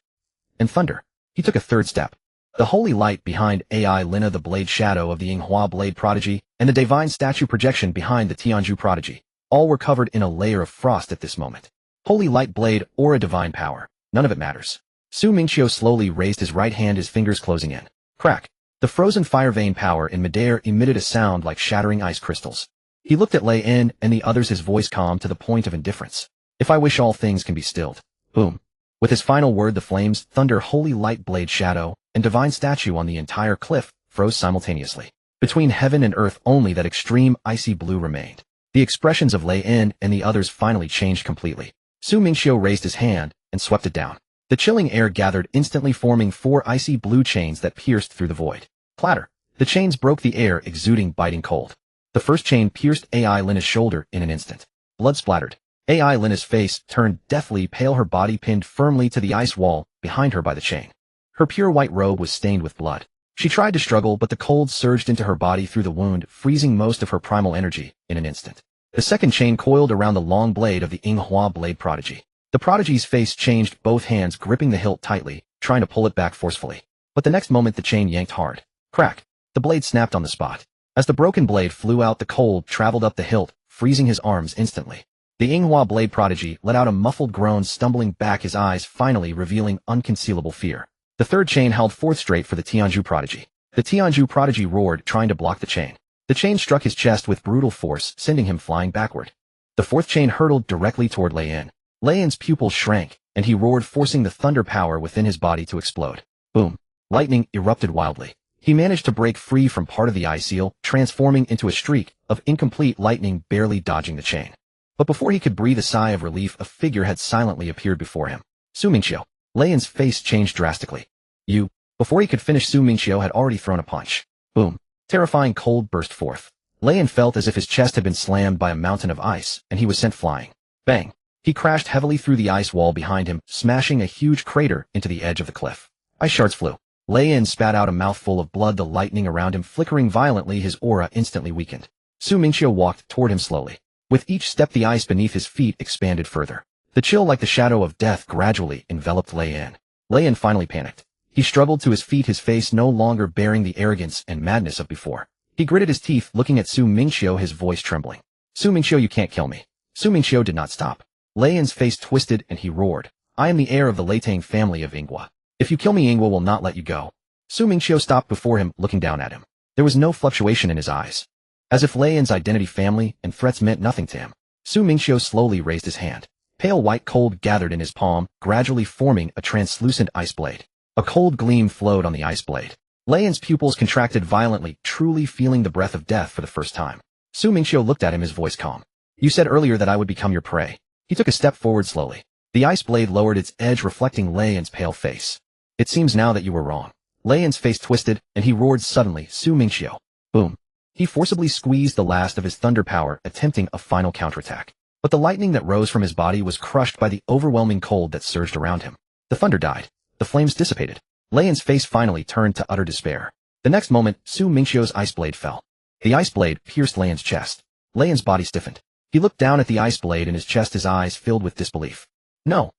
And thunder. He took a third step. The holy light behind Ai Lina, the blade shadow of the Yinghua blade prodigy, and the divine statue projection behind the Tianju prodigy, all were covered in a layer of frost at this moment. Holy light, blade, or a divine power, none of it matters. Su Mingqiu slowly raised his right hand, his fingers closing in. Crack. The frozen fire vein power in midair emitted a sound like shattering ice crystals. He looked at Lei Yin and the others, his voice calm to the point of indifference. If I wish, all things can be stilled. Boom. With his final word, the flames, thunder, holy light, blade shadow, and divine statue on the entire cliff froze simultaneously. Between heaven and earth, only that extreme icy blue remained. The expressions of Lei Yin and the others finally changed completely. Su Mingqiu raised his hand and swept it down. The chilling air gathered instantly, forming 4 icy blue chains that pierced through the void. Clatter. The chains broke the air, exuding biting cold. The first chain pierced Ai Lina's shoulder in an instant. Blood splattered. Ai Lina's face turned deathly pale, her body pinned firmly to the ice wall behind her by the chain. Her pure white robe was stained with blood. She tried to struggle, but the cold surged into her body through the wound, freezing most of her primal energy in an instant. The second chain coiled around the long blade of the Yinghua blade prodigy. The prodigy's face changed, both hands gripping the hilt tightly, trying to pull it back forcefully. But the next moment the chain yanked hard. Crack. The blade snapped on the spot. As the broken blade flew out, the cold traveled up the hilt, freezing his arms instantly. The Yinghua blade prodigy let out a muffled groan, stumbling back, his eyes finally revealing unconcealable fear. The third chain held forth straight for the Tianju prodigy. The Tianju prodigy roared, trying to block the chain. The chain struck his chest with brutal force, sending him flying backward. The fourth chain hurtled directly toward Lei Yin. Lei Yin's pupils shrank, and he roared, forcing the thunder power within his body to explode. Boom. Lightning erupted wildly. He managed to break free from part of the ice seal, transforming into a streak of incomplete lightning, barely dodging the chain. But before he could breathe a sigh of relief, a figure had silently appeared before him. Su Mingqiu. Lei Yin's face changed drastically. You. Before he could finish, Su Mingqiu had already thrown a punch. Boom. Terrifying cold burst forth. Lei Yin felt as if his chest had been slammed by a mountain of ice, and he was sent flying. Bang. He crashed heavily through the ice wall behind him, smashing a huge crater into the edge of the cliff. Ice shards flew. Lei Yan spat out a mouthful of blood, the lightning around him flickering violently, his aura instantly weakened. Su Mingqiu walked toward him slowly. With each step the ice beneath his feet expanded further. The chill like the shadow of death gradually enveloped Lei Yan. Lei Yan finally panicked. He struggled to his feet, his face no longer bearing the arrogance and madness of before. He gritted his teeth, looking at Su Mingqiu, his voice trembling. Su Mingqiu, you can't kill me. Su Mingqiu did not stop. Lei Yan's face twisted and he roared. I am the heir of the Leitang family of Ingwa. If you kill me, Ingwa will not let you go. Su Mingqiu stopped before him, looking down at him. There was no fluctuation in his eyes. As if Lei Yan's identity, family, and threats meant nothing to him. Su Mingqiu slowly raised his hand. Pale white cold gathered in his palm, gradually forming a translucent ice blade. A cold gleam flowed on the ice blade. Lei Yan's pupils contracted violently, truly feeling the breath of death for the first time. Su Mingqiu looked at him, his voice calm. You said earlier that I would become your prey. He took a step forward slowly. The ice blade lowered its edge, reflecting Lei Yan's pale face. It seems now that you were wrong. Lei Yan's face twisted, and he roared suddenly, Su Mingqiu. Boom. He forcibly squeezed the last of his thunder power, attempting a final counterattack. But the lightning that rose from his body was crushed by the overwhelming cold that surged around him. The thunder died. The flames dissipated. Lei Yan's face finally turned to utter despair. The next moment, Su Mingqiu's ice blade fell. The ice blade pierced Lei Yan's chest. Lei Yan's body stiffened. He looked down at the ice blade in his chest, his eyes filled with disbelief. No.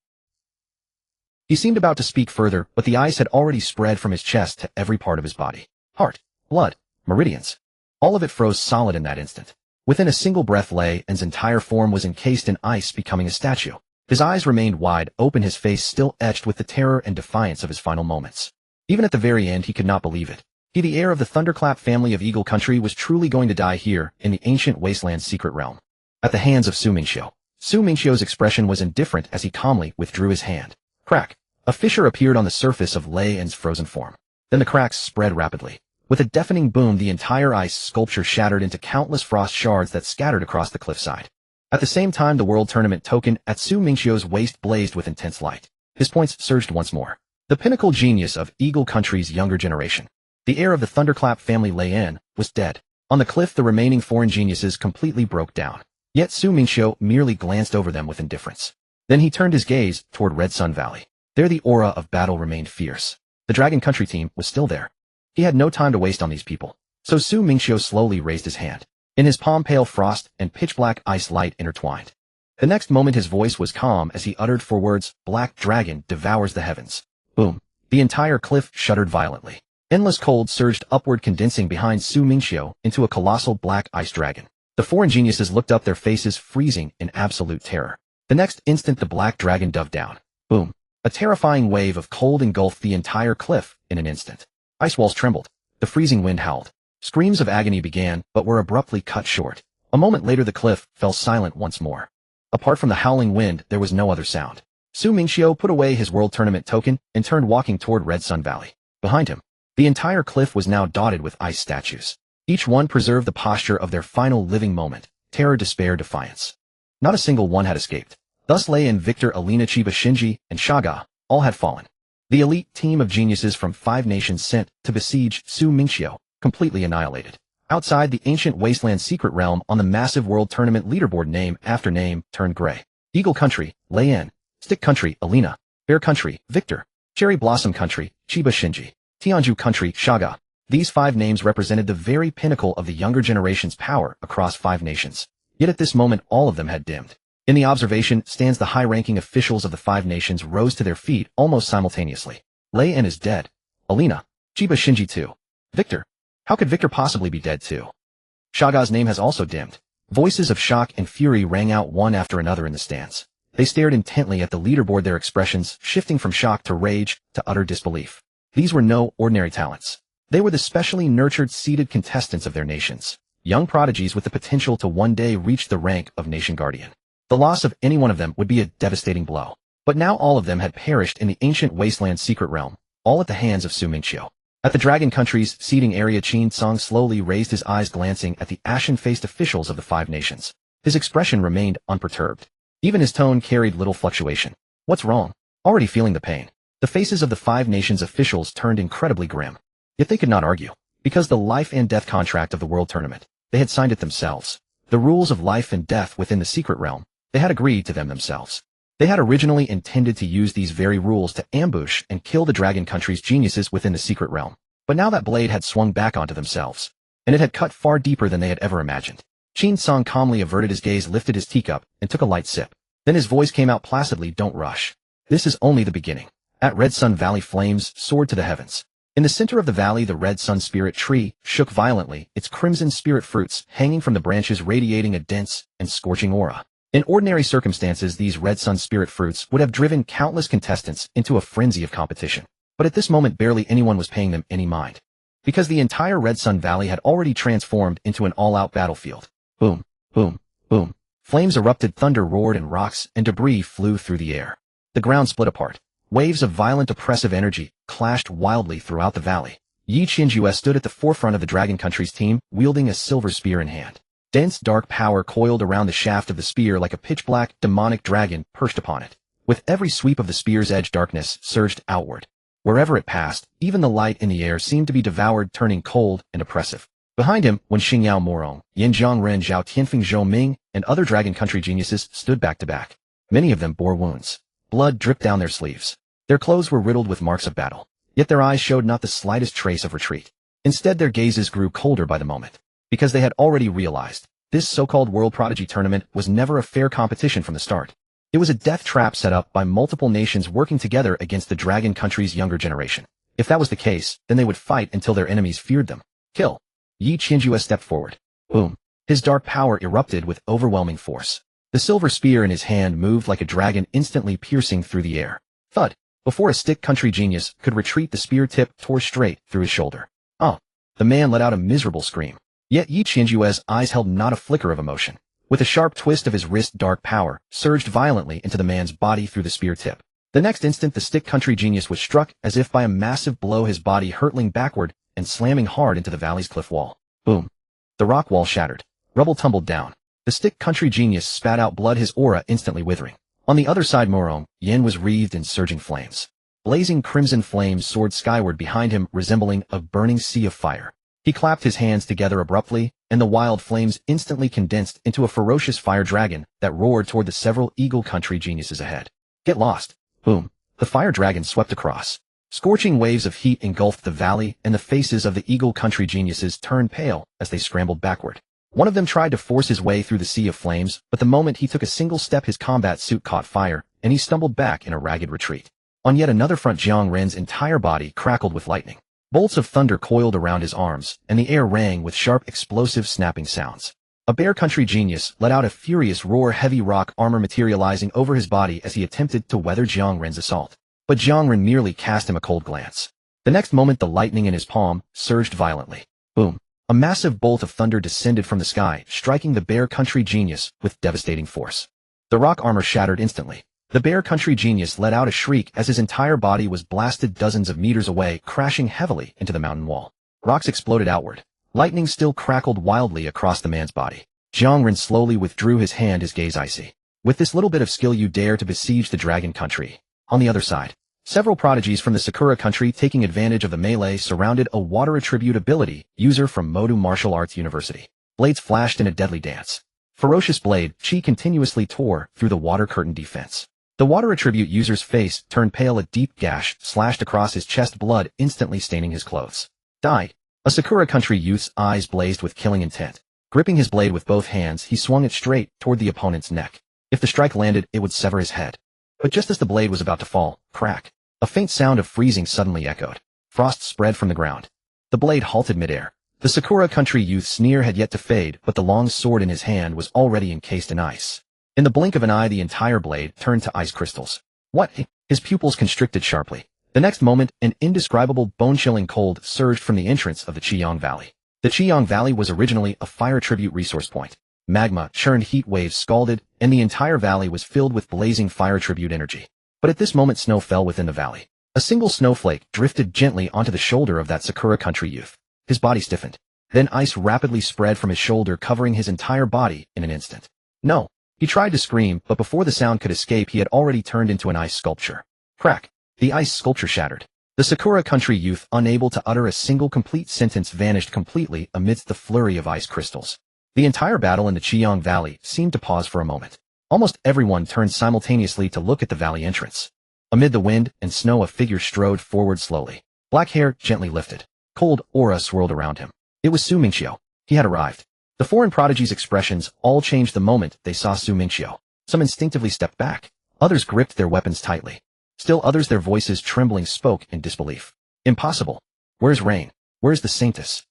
He seemed about to speak further, but the ice had already spread from his chest to every part of his body. Heart, blood, meridians. All of it froze solid in that instant. Within a single breath, Lei Yan's entire form was encased in ice, becoming a statue. His eyes remained wide open, his face still etched with the terror and defiance of his final moments. Even at the very end, he could not believe it. He, the heir of the Thunderclap family of Eagle Country, was truly going to die here, in the ancient wasteland's secret realm. At the hands of Su Mingqiu. Su Mingqiu's expression was indifferent as he calmly withdrew his hand. Crack. A fissure appeared on the surface of Lei Yan's frozen form. Then the cracks spread rapidly. With a deafening boom, the entire ice sculpture shattered into countless frost shards that scattered across the cliffside. At the same time, the World Tournament token at Su Mingqiu's waist blazed with intense light. His points surged once more. The pinnacle genius of Eagle Country's younger generation. The heir of the Thunderclap family, Lei Yan, was dead. On the cliff, the remaining foreign geniuses completely broke down. Yet Su Mingqiu merely glanced over them with indifference. Then he turned his gaze toward Red Sun Valley. There the aura of battle remained fierce. The Dragon Country team was still there. He had no time to waste on these people. So Su Mingqiu slowly raised his hand. In his palm, pale frost and pitch-black ice light intertwined. The next moment his voice was calm as he uttered 4 words, Black Dragon devours the heavens. Boom. The entire cliff shuddered violently. Endless cold surged upward, condensing behind Su Mingqiu into a colossal black ice dragon. The foreign geniuses looked up, their faces freezing in absolute terror. The next instant the black dragon dove down. Boom. A terrifying wave of cold engulfed the entire cliff in an instant. Ice walls trembled. The freezing wind howled. Screams of agony began, but were abruptly cut short. A moment later the cliff fell silent once more. Apart from the howling wind, there was no other sound. Su Mingqiu put away his World Tournament token and turned walking toward Red Sun Valley. Behind him, the entire cliff was now dotted with ice statues. Each one preserved the posture of their final living moment, terror, despair, defiance. Not a single one had escaped. Thus Lei and Victor, Alina, Chiba, Shinji, and Shaga, all had fallen. The elite team of geniuses from 5 nations sent to besiege Su Mingqiu, completely annihilated. Outside the ancient wasteland secret realm, on the massive World Tournament leaderboard, name after name turned gray. Eagle Country, Lei Yan. Stick Country, Alina. Bear Country, Victor. Cherry Blossom Country, Chiba, Shinji. Tianju Country, Shaga. These 5 names represented the very pinnacle of the younger generation's power across 5 nations. Yet at this moment all of them had dimmed. In the observation stands the high-ranking officials of the 5 nations rose to their feet almost simultaneously. Lei Yan is dead. Alina. Chiba, Shinji too. Victor. How could Victor possibly be dead too? Shaga's name has also dimmed. Voices of shock and fury rang out one after another in the stands. They stared intently at the leaderboard, their expressions shifting from shock to rage to utter disbelief. These were no ordinary talents. They were the specially nurtured, seeded contestants of their nations. Young prodigies with the potential to one day reach the rank of Nation Guardian. The loss of any one of them would be a devastating blow. But now all of them had perished in the ancient wasteland secret realm, all at the hands of Su Mingqiu. At the Dragon Country's seating area, Qin Song slowly raised his eyes, glancing at the ashen-faced officials of the 5 nations. His expression remained unperturbed. Even his tone carried little fluctuation. What's wrong? Already feeling the pain. The faces of the 5 nations' officials turned incredibly grim. Yet they could not argue. Because the life and death contract of the World Tournament, they had signed it themselves. The rules of life and death within the secret realm, they had agreed to them themselves. They had originally intended to use these very rules to ambush and kill the Dragon Country's geniuses within the secret realm. But now that blade had swung back onto themselves, and it had cut far deeper than they had ever imagined. Qin Song calmly averted his gaze, lifted his teacup, and took a light sip. Then his voice came out placidly, "Don't rush. This is only the beginning." At Red Sun Valley, flames soared to the heavens. In the center of the valley, the Red Sun Spirit Tree shook violently, its crimson spirit fruits hanging from the branches radiating a dense and scorching aura. In ordinary circumstances, these Red Sun Spirit fruits would have driven countless contestants into a frenzy of competition. But at this moment, barely anyone was paying them any mind, because the entire Red Sun Valley had already transformed into an all-out battlefield. Boom, boom, boom. Flames erupted, thunder roared, and rocks and debris flew through the air. The ground split apart. Waves of violent oppressive energy clashed wildly throughout the valley. Yi Qianjue stood at the forefront of the Dragon Country's team, wielding a silver spear in hand. Dense dark power coiled around the shaft of the spear like a pitch-black, demonic dragon perched upon it. With every sweep of the spear's edge, darkness surged outward. Wherever it passed, even the light in the air seemed to be devoured, turning cold and oppressive. Behind him, Wen Xingyao Morong, Yin Zhongren, Zhao Tianfeng, Zhou Ming, and other Dragon Country geniuses stood back to back. Many of them bore wounds. Blood dripped down their sleeves. Their clothes were riddled with marks of battle. Yet their eyes showed not the slightest trace of retreat. Instead, their gazes grew colder by the moment, because they had already realized this so-called World Prodigy Tournament was never a fair competition from the start. It was a death trap set up by multiple nations working together against the Dragon Country's younger generation. If that was the case, then they would fight until their enemies feared them. Kill. Yi Qianjue stepped forward. Boom. His dark power erupted with overwhelming force. The silver spear in his hand moved like a dragon, instantly piercing through the air. Thud. Before a stick country genius could retreat, the spear tip tore straight through his shoulder. Oh. The man let out a miserable scream. Yet Yi Qianjue's eyes held not a flicker of emotion. With a sharp twist of his wrist, dark power surged violently into the man's body through the spear tip. The next instant, the stick country genius was struck as if by a massive blow, his body hurtling backward and slamming hard into the valley's cliff wall. Boom. The rock wall shattered. Rubble tumbled down. The stick country genius spat out blood, his aura instantly withering. On the other side, Morong, Yin was wreathed in surging flames. Blazing crimson flames soared skyward behind him, resembling a burning sea of fire. He clapped his hands together abruptly, and the wild flames instantly condensed into a ferocious fire dragon that roared toward the several Eagle Country geniuses ahead. Get lost. Boom. The fire dragon swept across. Scorching waves of heat engulfed the valley, and the faces of the Eagle Country geniuses turned pale as they scrambled backward. One of them tried to force his way through the sea of flames, but the moment he took a single step, his combat suit caught fire, and he stumbled back in a ragged retreat. On yet another front, Jiang Ren's entire body crackled with lightning. Bolts of thunder coiled around his arms, and the air rang with sharp, explosive snapping sounds. A Bear Country genius let out a furious roar, heavy rock armor materializing over his body as he attempted to weather Jiang Ren's assault. But Jiang Ren merely cast him a cold glance. The next moment, the lightning in his palm surged violently. Boom. A massive bolt of thunder descended from the sky, striking the Bear Country genius with devastating force. The rock armor shattered instantly. The Bear Country genius let out a shriek as his entire body was blasted dozens of meters away, crashing heavily into the mountain wall. Rocks exploded outward. Lightning still crackled wildly across the man's body. Jiang Ren slowly withdrew his hand, his gaze icy. With this little bit of skill, you dare to besiege the Dragon Country. On the other side, several prodigies from the Sakura Country, taking advantage of the melee, surrounded a water attribute ability user from Modu Martial Arts University. Blades flashed in a deadly dance. Ferocious blade, chi continuously tore through the water curtain defense. The water attribute user's face turned pale, a deep gash slashed across his chest, blood instantly staining his clothes. Die. A Sakura Country youth's eyes blazed with killing intent. Gripping his blade with both hands, he swung it straight toward the opponent's neck. If the strike landed, it would sever his head. But just as the blade was about to fall, crack, a faint sound of freezing suddenly echoed. Frost spread from the ground. The blade halted midair. The Sakura Country youth's sneer had yet to fade, but the long sword in his hand was already encased in ice. In the blink of an eye, the entire blade turned to ice crystals. What? His pupils constricted sharply. The next moment, an indescribable, bone-chilling cold surged from the entrance of the Qiyang Valley. The Qiyang Valley was originally a fire tribute resource point. Magma churned, heat waves scalded, and the entire valley was filled with blazing fire tribute energy. But at this moment, snow fell within the valley. A single snowflake drifted gently onto the shoulder of that Sakura Country youth. His body stiffened. Then ice rapidly spread from his shoulder, covering his entire body in an instant. No. He tried to scream, but before the sound could escape, he had already turned into an ice sculpture. Crack. The ice sculpture shattered. The Sakura Country youth, unable to utter a single complete sentence, vanished completely amidst the flurry of ice crystals. The entire battle in the Qiyang Valley seemed to pause for a moment. Almost everyone turned simultaneously to look at the valley entrance. Amid the wind and snow, a figure strode forward slowly. Black hair gently lifted. Cold aura swirled around him. It was Su Mingqiu. He had arrived. The foreign prodigy's expressions all changed the moment they saw Su Mingqiu. Some instinctively stepped back. Others gripped their weapons tightly. Still others, their voices trembling, spoke in disbelief. Impossible. Where's Rain? Where's the Saintess?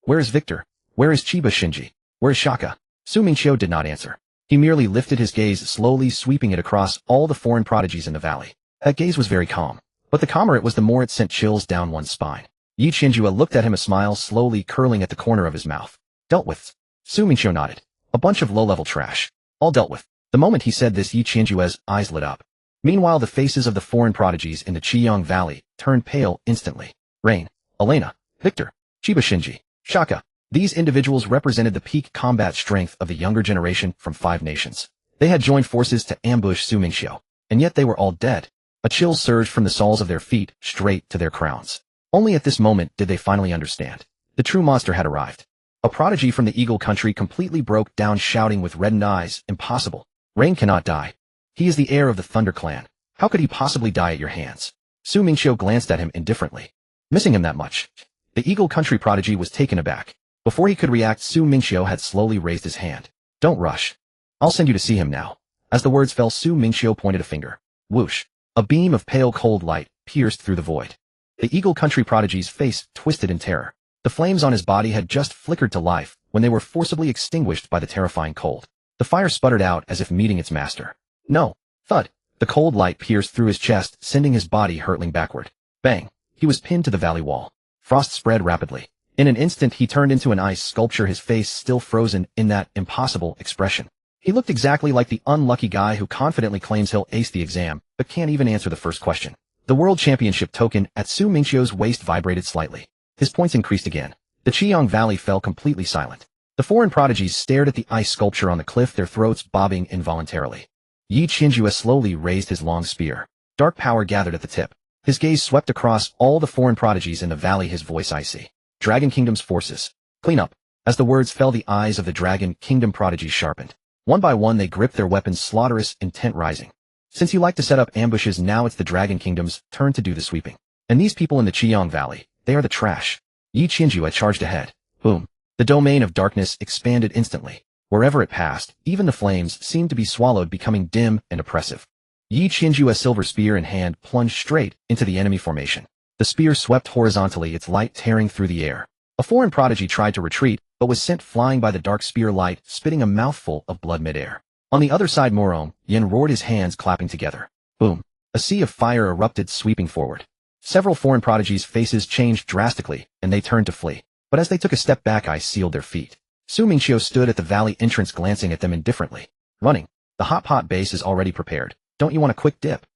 Where is Victor? Where is Chiba Shinji? Where is Shaka? Su Mingqiu did not answer. He merely lifted his gaze, slowly sweeping it across all the foreign prodigies in the valley. That gaze was very calm. But the calmer it was, the more it sent chills down one's spine. Yi Qianjue looked at him, a smile slowly curling at the corner of his mouth. Dealt with. Su Mingqiu nodded. A bunch of low-level trash. All dealt with. The moment he said this, Yi Qianjue's eyes lit up. Meanwhile, the faces of the foreign prodigies in the Qiyang Valley turned pale instantly. Rain, Elena, Victor, Chiba Shinji, Shaka. These individuals represented the peak combat strength of the younger generation from 5 nations. They had joined forces to ambush Su Mingqiu, and yet they were all dead. A chill surged from the soles of their feet straight to their crowns. Only at this moment did they finally understand. The true monster had arrived. A prodigy from the Eagle Country completely broke down, shouting with reddened eyes, "Impossible! Rain cannot die. He is the heir of the Thunder Clan. How could he possibly die at your hands?" Su Mingqiu glanced at him indifferently. Missing him that much? The Eagle Country prodigy was taken aback. Before he could react, Su Mingqiu had slowly raised his hand. "Don't rush. I'll send you to see him now." As the words fell, Su Mingqiu pointed a finger. Whoosh! A beam of pale cold light pierced through the void. The Eagle Country prodigy's face twisted in terror. The flames on his body had just flickered to life when they were forcibly extinguished by the terrifying cold. The fire sputtered out as if meeting its master. No! Thud! The cold light pierced through his chest, sending his body hurtling backward. Bang! He was pinned to the valley wall. Frost spread rapidly. In an instant he turned into an ice sculpture, his face still frozen in that impossible expression. He looked exactly like the unlucky guy who confidently claims he'll ace the exam, but can't even answer the first question. The World Championship token at Su Mingqiu's waist vibrated slightly. His points increased again. The Qiyang Valley fell completely silent. The foreign prodigies stared at the ice sculpture on the cliff, their throats bobbing involuntarily. Yi Qianjue slowly raised his long spear. Dark power gathered at the tip. His gaze swept across all the foreign prodigies in the valley, his voice icy. Dragon Kingdom's forces. Clean up. As the words fell, the eyes of the Dragon Kingdom prodigies sharpened. One by one they gripped their weapons, slaughterous intent rising. Since you like to set up ambushes, now it's the Dragon Kingdom's turn to do the sweeping. And these people in the Qiyang Valley, they are the trash. Yi Qianjue charged ahead. Boom. The domain of darkness expanded instantly. Wherever it passed, even the flames seemed to be swallowed, becoming dim and oppressive. Yi Qianjue, a silver spear in hand, plunged straight into the enemy formation. The spear swept horizontally, its light tearing through the air. A foreign prodigy tried to retreat, but was sent flying by the dark spear light, spitting a mouthful of blood midair. On the other side, Morom Yin roared, his hands clapping together. Boom! A sea of fire erupted, sweeping forward. Several foreign prodigies' faces changed drastically, and they turned to flee. But as they took a step back, ice sealed their feet. Su Mingqiu stood at the valley entrance, glancing at them indifferently. Running. The hot pot base is already prepared. Don't you want a quick dip?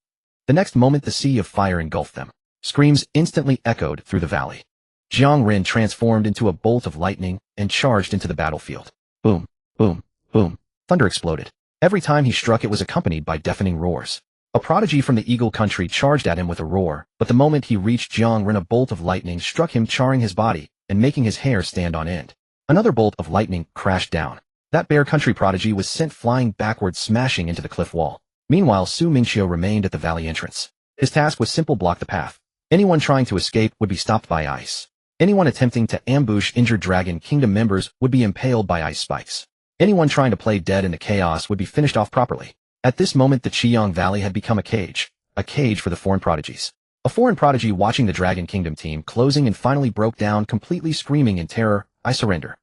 The next moment the sea of fire engulfed them. Screams instantly echoed through the valley. Jiang Rin transformed into a bolt of lightning and charged into the battlefield. Boom, boom, boom. Thunder exploded. Every time he struck, it was accompanied by deafening roars. A prodigy from the Eagle Country charged at him with a roar, but the moment he reached Jiang Rin, a bolt of lightning struck him, charring his body and making his hair stand on end. Another bolt of lightning crashed down. That Bear Country prodigy was sent flying backwards, smashing into the cliff wall. Meanwhile, Su Mingqiu remained at the valley entrance. His task was simple: block the path. Anyone trying to escape would be stopped by ice. Anyone attempting to ambush injured Dragon Kingdom members would be impaled by ice spikes. Anyone trying to play dead in the chaos would be finished off properly. At this moment, the Qiyang Valley had become a cage for the foreign prodigies. A foreign prodigy watching the Dragon Kingdom team closing and finally broke down, completely screaming in terror, "I surrender."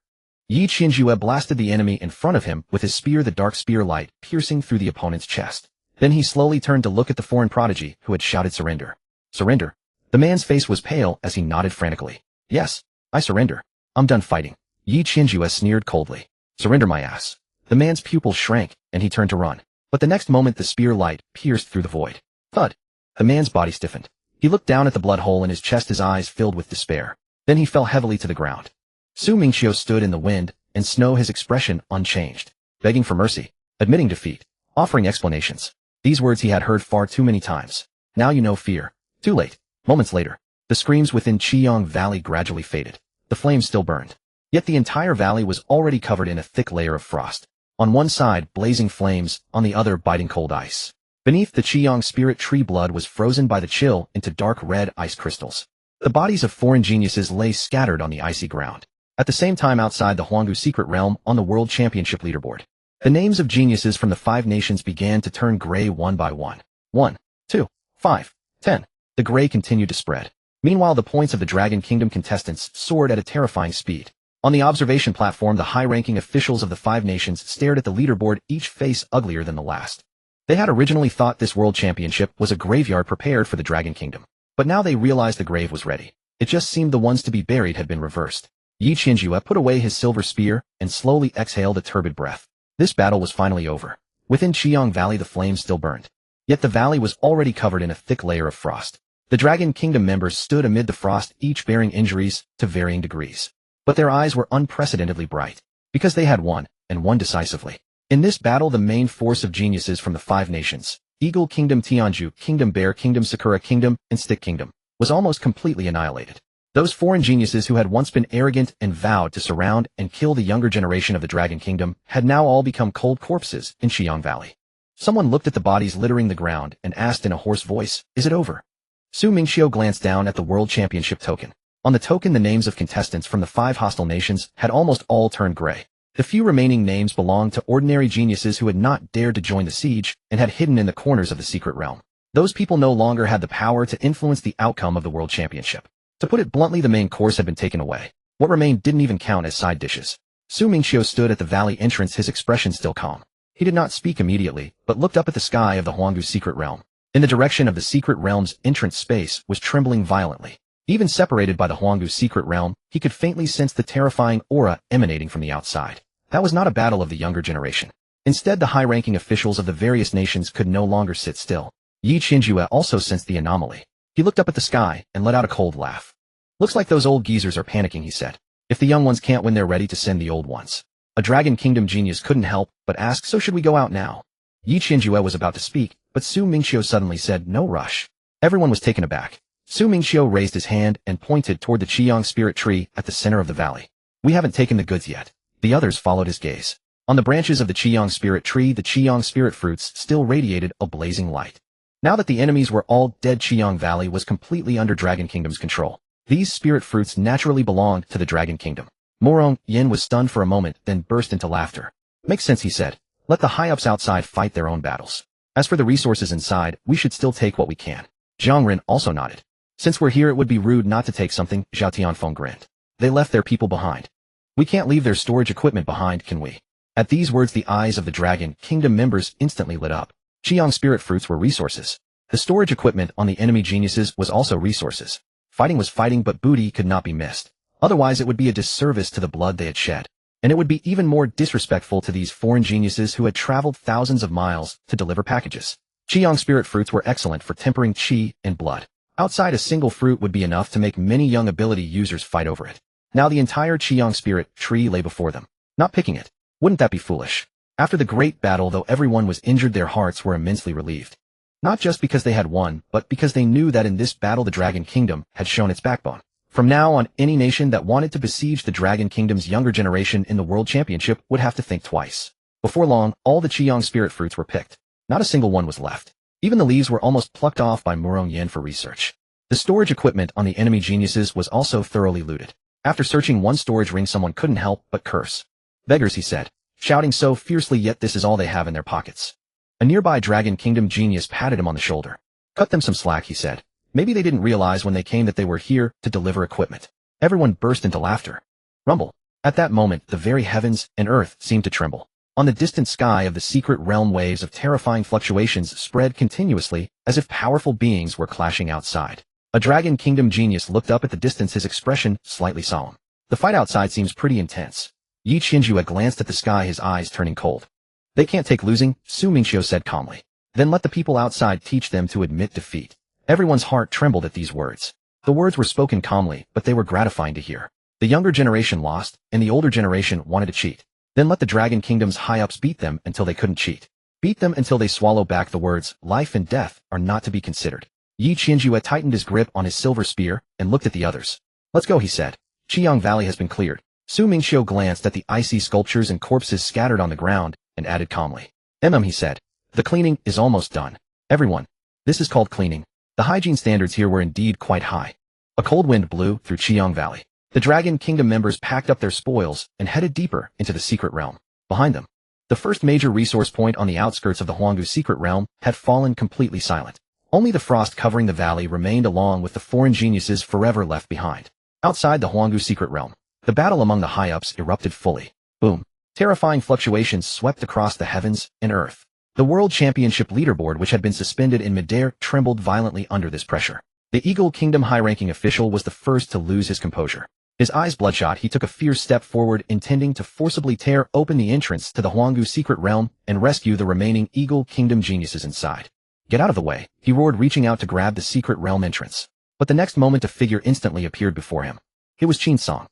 Yi Qianjue blasted the enemy in front of him with his spear, the dark spear light piercing through the opponent's chest. Then he slowly turned to look at the foreign prodigy who had shouted surrender. Surrender? The man's face was pale as he nodded frantically. Yes, I surrender. I'm done fighting. Yi Qianjue sneered coldly. Surrender my ass. The man's pupils shrank and he turned to run. But the next moment the spear light pierced through the void. Thud. The man's body stiffened. He looked down at the blood hole in his chest, his eyes filled with despair. Then he fell heavily to the ground. Su Mingqiu stood in the wind and snow, his expression unchanged, begging for mercy, admitting defeat, offering explanations. These words he had heard far too many times. Now you know fear. Too late. Moments later, the screams within Qiyang Valley gradually faded. The flames still burned. Yet the entire valley was already covered in a thick layer of frost. On one side, blazing flames, on the other, biting cold ice. Beneath, the Qiyang spirit tree blood was frozen by the chill into dark red ice crystals. The bodies of foreign geniuses lay scattered on the icy ground. At the same time, outside the Huanggu secret realm on the World Championship leaderboard, the names of geniuses from the 5 nations began to turn gray one by one. 1, 2, 5, 10. The gray continued to spread. Meanwhile, the points of the Dragon Kingdom contestants soared at a terrifying speed. On the observation platform, the high-ranking officials of the 5 nations stared at the leaderboard, each face uglier than the last. They had originally thought this World Championship was a graveyard prepared for the Dragon Kingdom. But now they realized the grave was ready. It just seemed the ones to be buried had been reversed. Yi Qianjue put away his silver spear and slowly exhaled a turbid breath. This battle was finally over. Within Qiyang Valley, the flames still burned. Yet the valley was already covered in a thick layer of frost. The Dragon Kingdom members stood amid the frost, each bearing injuries to varying degrees. But their eyes were unprecedentedly bright, because they had won, and won decisively. In this battle, the main force of geniuses from the 5 nations, Eagle Kingdom, Tianju Kingdom, Bear Kingdom, Sakura Kingdom, and Stick Kingdom, was almost completely annihilated. Those foreign geniuses who had once been arrogant and vowed to surround and kill the younger generation of the Dragon Kingdom had now all become cold corpses in Qiyang Valley. Someone looked at the bodies littering the ground and asked in a hoarse voice, "Is it over?" Su Mingqiu glanced down at the World Championship token. On the token, the names of contestants from the 5 hostile nations had almost all turned gray. The few remaining names belonged to ordinary geniuses who had not dared to join the siege and had hidden in the corners of the secret realm. Those people no longer had the power to influence the outcome of the World Championship. To put it bluntly, the main course had been taken away. What remained didn't even count as side dishes. Su Mingqiu stood at the valley entrance, his expression still calm. He did not speak immediately, but looked up at the sky of the Huanggu secret realm. In the direction of the secret realm's entrance, space was trembling violently. Even separated by the Huanggu secret realm, he could faintly sense the terrifying aura emanating from the outside. That was not a battle of the younger generation. Instead, the high-ranking officials of the various nations could no longer sit still. Yi Qianjue also sensed the anomaly. He looked up at the sky and let out a cold laugh. "Looks like those old geezers are panicking," he said. "If the young ones can't win, they're ready to send the old ones." A Dragon Kingdom genius couldn't help but ask, "So should we go out now?" Yi Qianjue was about to speak, but Su Mingqiu suddenly said, "No rush." Everyone was taken aback. Su Mingqiu raised his hand and pointed toward the Qiyang spirit tree at the center of the valley. "We haven't taken the goods yet." The others followed his gaze. On the branches of the Qiyang spirit tree, the Qiyang spirit fruits still radiated a blazing light. Now that the enemies were all dead, Qiyang Valley was completely under Dragon Kingdom's control. These spirit fruits naturally belonged to the Dragon Kingdom. Morong Yin was stunned for a moment, then burst into laughter. "Makes sense," he said. "Let the high-ups outside fight their own battles. As for the resources inside, we should still take what we can." Jiang Ren also nodded. "Since we're here, it would be rude not to take something," Zhao Tianfeng grinned. "They left their people behind. We can't leave their storage equipment behind, can we?" At these words, the eyes of the Dragon Kingdom members instantly lit up. Qiyang spirit fruits were resources. The storage equipment on the enemy geniuses was also resources. Fighting was fighting, but booty could not be missed. Otherwise, it would be a disservice to the blood they had shed. And it would be even more disrespectful to these foreign geniuses who had traveled thousands of miles to deliver packages. Qiyang spirit fruits were excellent for tempering qi and blood. Outside, a single fruit would be enough to make many young ability users fight over it. Now the entire Qiyang spirit tree lay before them. Not picking it. Wouldn't that be foolish? After the great battle, though everyone was injured, their hearts were immensely relieved. Not just because they had won, but because they knew that in this battle the Dragon Kingdom had shown its backbone. From now on, any nation that wanted to besiege the Dragon Kingdom's younger generation in the World Championship would have to think twice. Before long, all the Qiyang spirit fruits were picked. Not a single one was left. Even the leaves were almost plucked off by Murong Yin for research. The storage equipment on the enemy geniuses was also thoroughly looted. After searching one storage ring, someone couldn't help but curse. "Beggars," he said, shouting so fiercely, yet this is all they have in their pockets. A nearby Dragon Kingdom genius patted him on the shoulder. "Cut them some slack," he said. "Maybe they didn't realize when they came that they were here to deliver equipment." Everyone burst into laughter. Rumble. At that moment, the very heavens and earth seemed to tremble. On the distant sky of the secret realm, waves of terrifying fluctuations spread continuously, as if powerful beings were clashing outside. A Dragon Kingdom genius looked up at the distance, his expression slightly solemn. "The fight outside seems pretty intense." Yi Qianjue glanced at the sky, his eyes turning cold. "They can't take losing," Su Mingqiu said calmly. "Then let the people outside teach them to admit defeat." Everyone's heart trembled at these words. The words were spoken calmly, but they were gratifying to hear. The younger generation lost, and the older generation wanted to cheat. Then let the Dragon Kingdom's high-ups beat them until they couldn't cheat. Beat them until they swallow back the words, "Life and death are not to be considered." Yi Qianjue tightened his grip on his silver spear and looked at the others. "Let's go," he said. "Qiyang Valley has been cleared." Su Mingqiu glanced at the icy sculptures and corpses scattered on the ground and added calmly. He said. The cleaning is almost done. Everyone. This is called cleaning. The hygiene standards here were indeed quite high. A cold wind blew through Qiang Valley. The Dragon Kingdom members packed up their spoils and headed deeper into the secret realm. Behind them, the first major resource point on the outskirts of the Huanggu secret realm had fallen completely silent. Only the frost covering the valley remained along with the foreign geniuses forever left behind. Outside the Huanggu secret realm, the battle among the high-ups erupted fully. Boom. Terrifying fluctuations swept across the heavens and earth. The World Championship leaderboard, which had been suspended in midair, trembled violently under this pressure. The Eagle Kingdom high-ranking official was the first to lose his composure. His eyes bloodshot, he took a fierce step forward, intending to forcibly tear open the entrance to the Huanggu secret realm and rescue the remaining Eagle Kingdom geniuses inside. Get out of the way, he roared, reaching out to grab the secret realm entrance. But the next moment a figure instantly appeared before him. It was Qin Song.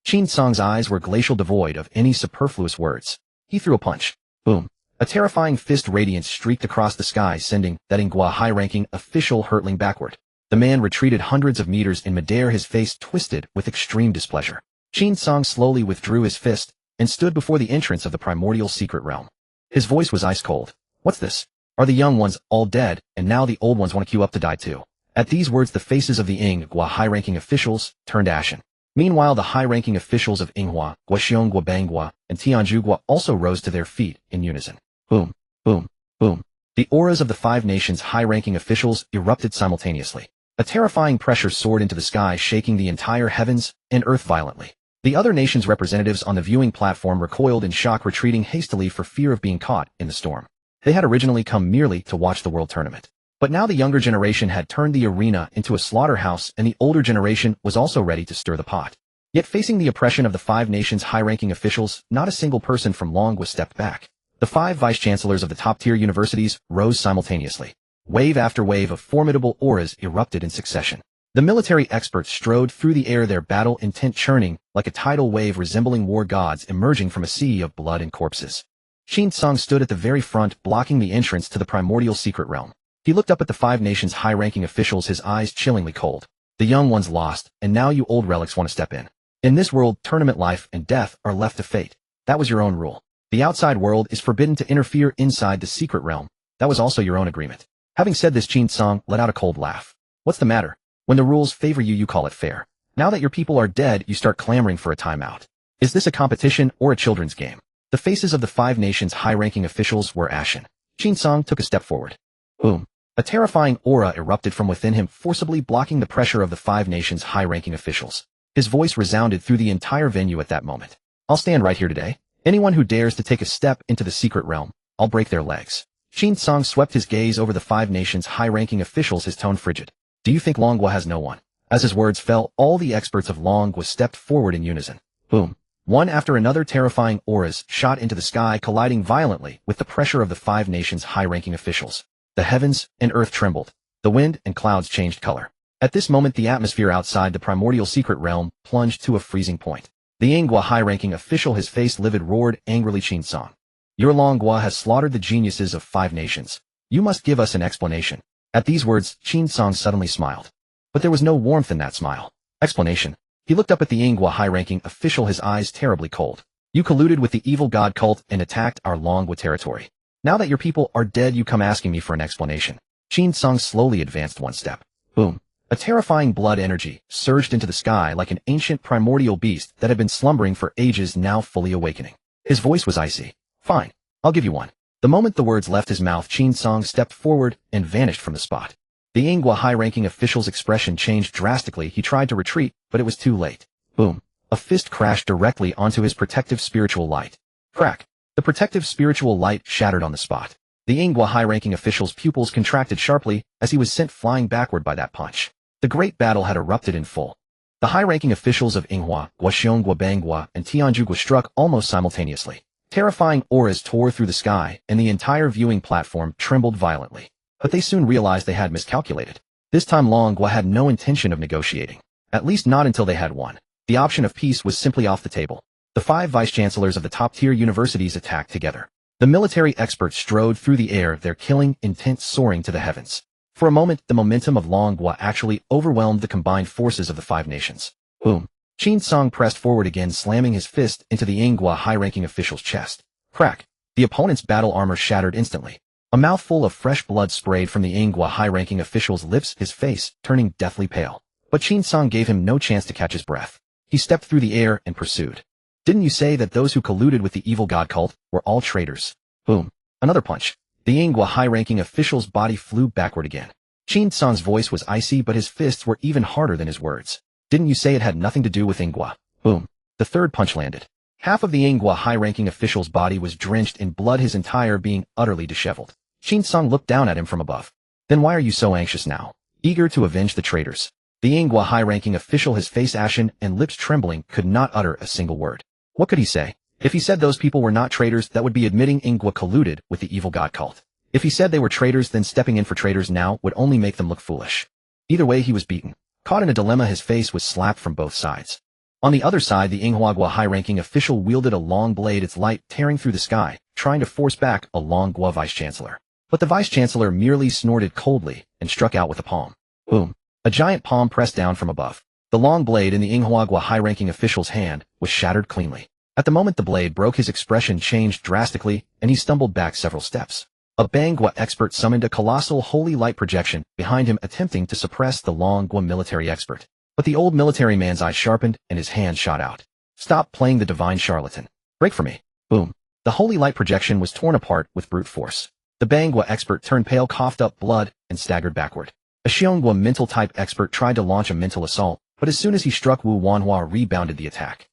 Qin Song's eyes were glacial, devoid of any superfluous words. He threw a punch. Boom. A terrifying fist radiance streaked across the sky, sending that Inghua high-ranking official hurtling backward. The man retreated hundreds of meters in midair, his face twisted with extreme displeasure. Qin Song slowly withdrew his fist and stood before the entrance of the primordial secret realm. His voice was ice cold. What's this? Are the young ones all dead, and now the old ones want to queue up to die too? At these words, the faces of the Inghua high-ranking officials turned ashen. Meanwhile, the high-ranking officials of Inghua, Guaxiongua Banghua, and Tianjugua also rose to their feet in unison. Boom, boom, boom. The auras of the five nations' high-ranking officials erupted simultaneously. A terrifying pressure soared into the sky, shaking the entire heavens and earth violently. The other nations' representatives on the viewing platform recoiled in shock, retreating hastily for fear of being caught in the storm. They had originally come merely to watch the world tournament. But now the younger generation had turned the arena into a slaughterhouse, and the older generation was also ready to stir the pot. Yet facing the oppression of the five nations' high-ranking officials, not a single person from Longwa stepped back. The five vice-chancellors of the top-tier universities rose simultaneously. Wave after wave of formidable auras erupted in succession. The military experts strode through the air, their battle intent churning like a tidal wave, resembling war gods emerging from a sea of blood and corpses. Qin Song stood at the very front, blocking the entrance to the primordial secret realm. He looked up at the five nations' high-ranking officials, his eyes chillingly cold. The young ones lost, and now you old relics want to step in. In this world, tournament life and death are left to fate. That was your own rule. The outside world is forbidden to interfere inside the secret realm. That was also your own agreement. Having said this, Qin Song let out a cold laugh. What's the matter? When the rules favor you, you call it fair. Now that your people are dead, you start clamoring for a timeout. Is this a competition or a children's game? The faces of the five nations' high-ranking officials were ashen. Qin Song took a step forward. Boom. A terrifying aura erupted from within him, forcibly blocking the pressure of the five nations' high-ranking officials. His voice resounded through the entire venue at that moment. I'll stand right here today. Anyone who dares to take a step into the secret realm, I'll break their legs. Qin Song swept his gaze over the five nations' high-ranking officials, his tone frigid. Do you think Longwa has no one? As his words fell, all the experts of Longwa stepped forward in unison. Boom. One after another, terrifying auras shot into the sky, colliding violently with the pressure of the five nations' high-ranking officials. The heavens and earth trembled. The wind and clouds changed color. At this moment, the atmosphere outside the primordial secret realm plunged to a freezing point. The Inghua high-ranking official, his face livid, roared angrily, Qin Song. Your Longwa has slaughtered the geniuses of five nations. You must give us an explanation. At these words, Qin Song suddenly smiled. But there was no warmth in that smile. Explanation. He looked up at the Inghua high-ranking official, his eyes terribly cold. You colluded with the evil god cult and attacked our Longwa territory. Now that your people are dead, you come asking me for an explanation. Qin Song slowly advanced one step. Boom. A terrifying blood energy surged into the sky like an ancient primordial beast that had been slumbering for ages, now fully awakening. His voice was icy. Fine. I'll give you one. The moment the words left his mouth, Qin Song stepped forward and vanished from the spot. The Inghua high-ranking official's expression changed drastically. He tried to retreat, but it was too late. Boom. A fist crashed directly onto his protective spiritual light. Crack. The protective spiritual light shattered on the spot. The Inghua high-ranking official's pupils contracted sharply as he was sent flying backward by that punch. The great battle had erupted in full. The high-ranking officials of Inghua, Guaxiongua Banghua, and Tianjugua struck almost simultaneously. Terrifying auras tore through the sky, and the entire viewing platform trembled violently. But they soon realized they had miscalculated. This time Longwa had no intention of negotiating. At least not until they had won. The option of peace was simply off the table. The five vice-chancellors of the top-tier universities attacked together. The military experts strode through the air, their killing intent soaring to the heavens. For a moment, the momentum of Longwa actually overwhelmed the combined forces of the five nations. Boom. Qin Song pressed forward again, slamming his fist into the Inghua high-ranking official's chest. Crack. The opponent's battle armor shattered instantly. A mouthful of fresh blood sprayed from the Ingwa high-ranking official's lips, his face turning deathly pale. But Qin Song gave him no chance to catch his breath. He stepped through the air and pursued. Didn't you say that those who colluded with the evil god cult were all traitors? Boom. Another punch. The Ingwa high-ranking official's body flew backward again. Qin Song's voice was icy, but his fists were even harder than his words. Didn't you say it had nothing to do with Ingwa? Boom. The third punch landed. Half of the Ingwa high-ranking official's body was drenched in blood, his entire being utterly disheveled. Qin Song looked down at him from above. Then why are you so anxious now? Eager to avenge the traitors? The Ingwa high-ranking official, his face ashen and lips trembling, could not utter a single word. What could he say? If he said those people were not traitors, that would be admitting Ingwa colluded with the evil god cult. If he said they were traitors, then stepping in for traitors now would only make them look foolish. Either way, he was beaten. Caught in a dilemma, his face was slapped from both sides. On the other side, the Ingwa high-ranking official wielded a long blade, its light tearing through the sky, trying to force back a Longwa vice-chancellor. But the vice-chancellor merely snorted coldly and struck out with a palm. Boom. A giant palm pressed down from above. The long blade in the Ingwa high-ranking official's hand was shattered cleanly. At the moment the blade broke, his expression changed drastically, and he stumbled back several steps. A Bangwa expert summoned a colossal holy light projection behind him, attempting to suppress the Longwa military expert. But the old military man's eyes sharpened and his hand shot out. Stop playing the divine charlatan. Break for me. Boom. The holy light projection was torn apart with brute force. The Bangwa expert turned pale, coughed up blood, and staggered backward. A Xiongwa mental type expert tried to launch a mental assault, but as soon as he struck, Wu Wanhua rebounded the attack.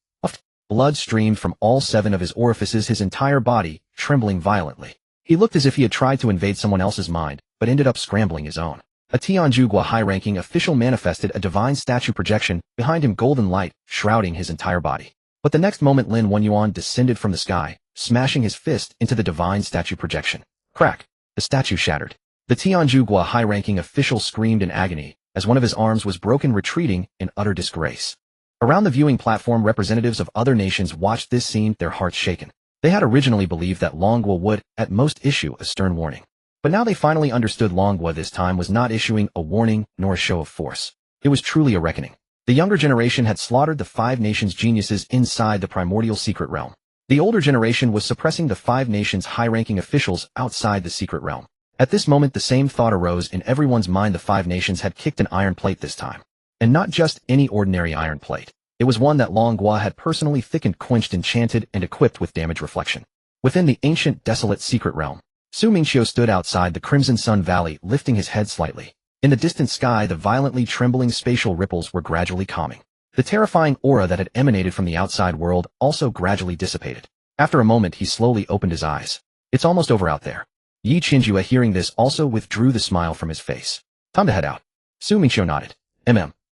Blood streamed from all 7 of his orifices, his entire body trembling violently. He looked as if he had tried to invade someone else's mind, but ended up scrambling his own. A Tianjugwa high-ranking official manifested a divine statue projection behind him, golden light shrouding his entire body. But the next moment Lin Wenyuan descended from the sky, smashing his fist into the divine statue projection. Crack. The statue shattered. The Tianjugwa high-ranking official screamed in agony as one of his arms was broken, retreating in utter disgrace. Around the viewing platform, representatives of other nations watched this scene, their hearts shaken. They had originally believed that Longwa would, at most, issue a stern warning. But now they finally understood Longwa this time was not issuing a warning nor a show of force. It was truly a reckoning. The younger generation had slaughtered the 5 nations' geniuses inside the primordial secret realm. The older generation was suppressing the 5 nations' high-ranking officials outside the secret realm. At this moment, the same thought arose in everyone's mind: the 5 nations had kicked an iron plate this time. And not just any ordinary iron plate. It was one that Longwa had personally thickened, quenched, enchanted, and equipped with damage reflection. Within the ancient, desolate secret realm, Mingqiu stood outside the Crimson Sun Valley, lifting his head slightly. In the distant sky, the violently trembling spatial ripples were gradually calming. The terrifying aura that had emanated from the outside world also gradually dissipated. After a moment, he slowly opened his eyes. It's almost over out there. Yi Qinjue, hearing this, also withdrew the smile from his face. Time to head out. Mingqiu nodded.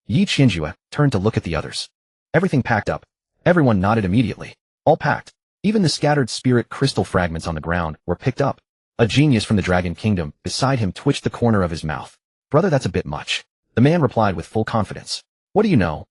Yi Qinjue turned to look at the others. Everything packed up. Everyone nodded immediately. All packed. Even the scattered spirit crystal fragments on the ground were picked up. A genius from the Dragon Kingdom beside him twitched the corner of his mouth. Brother, that's a bit much. The man replied with full confidence. What do you know?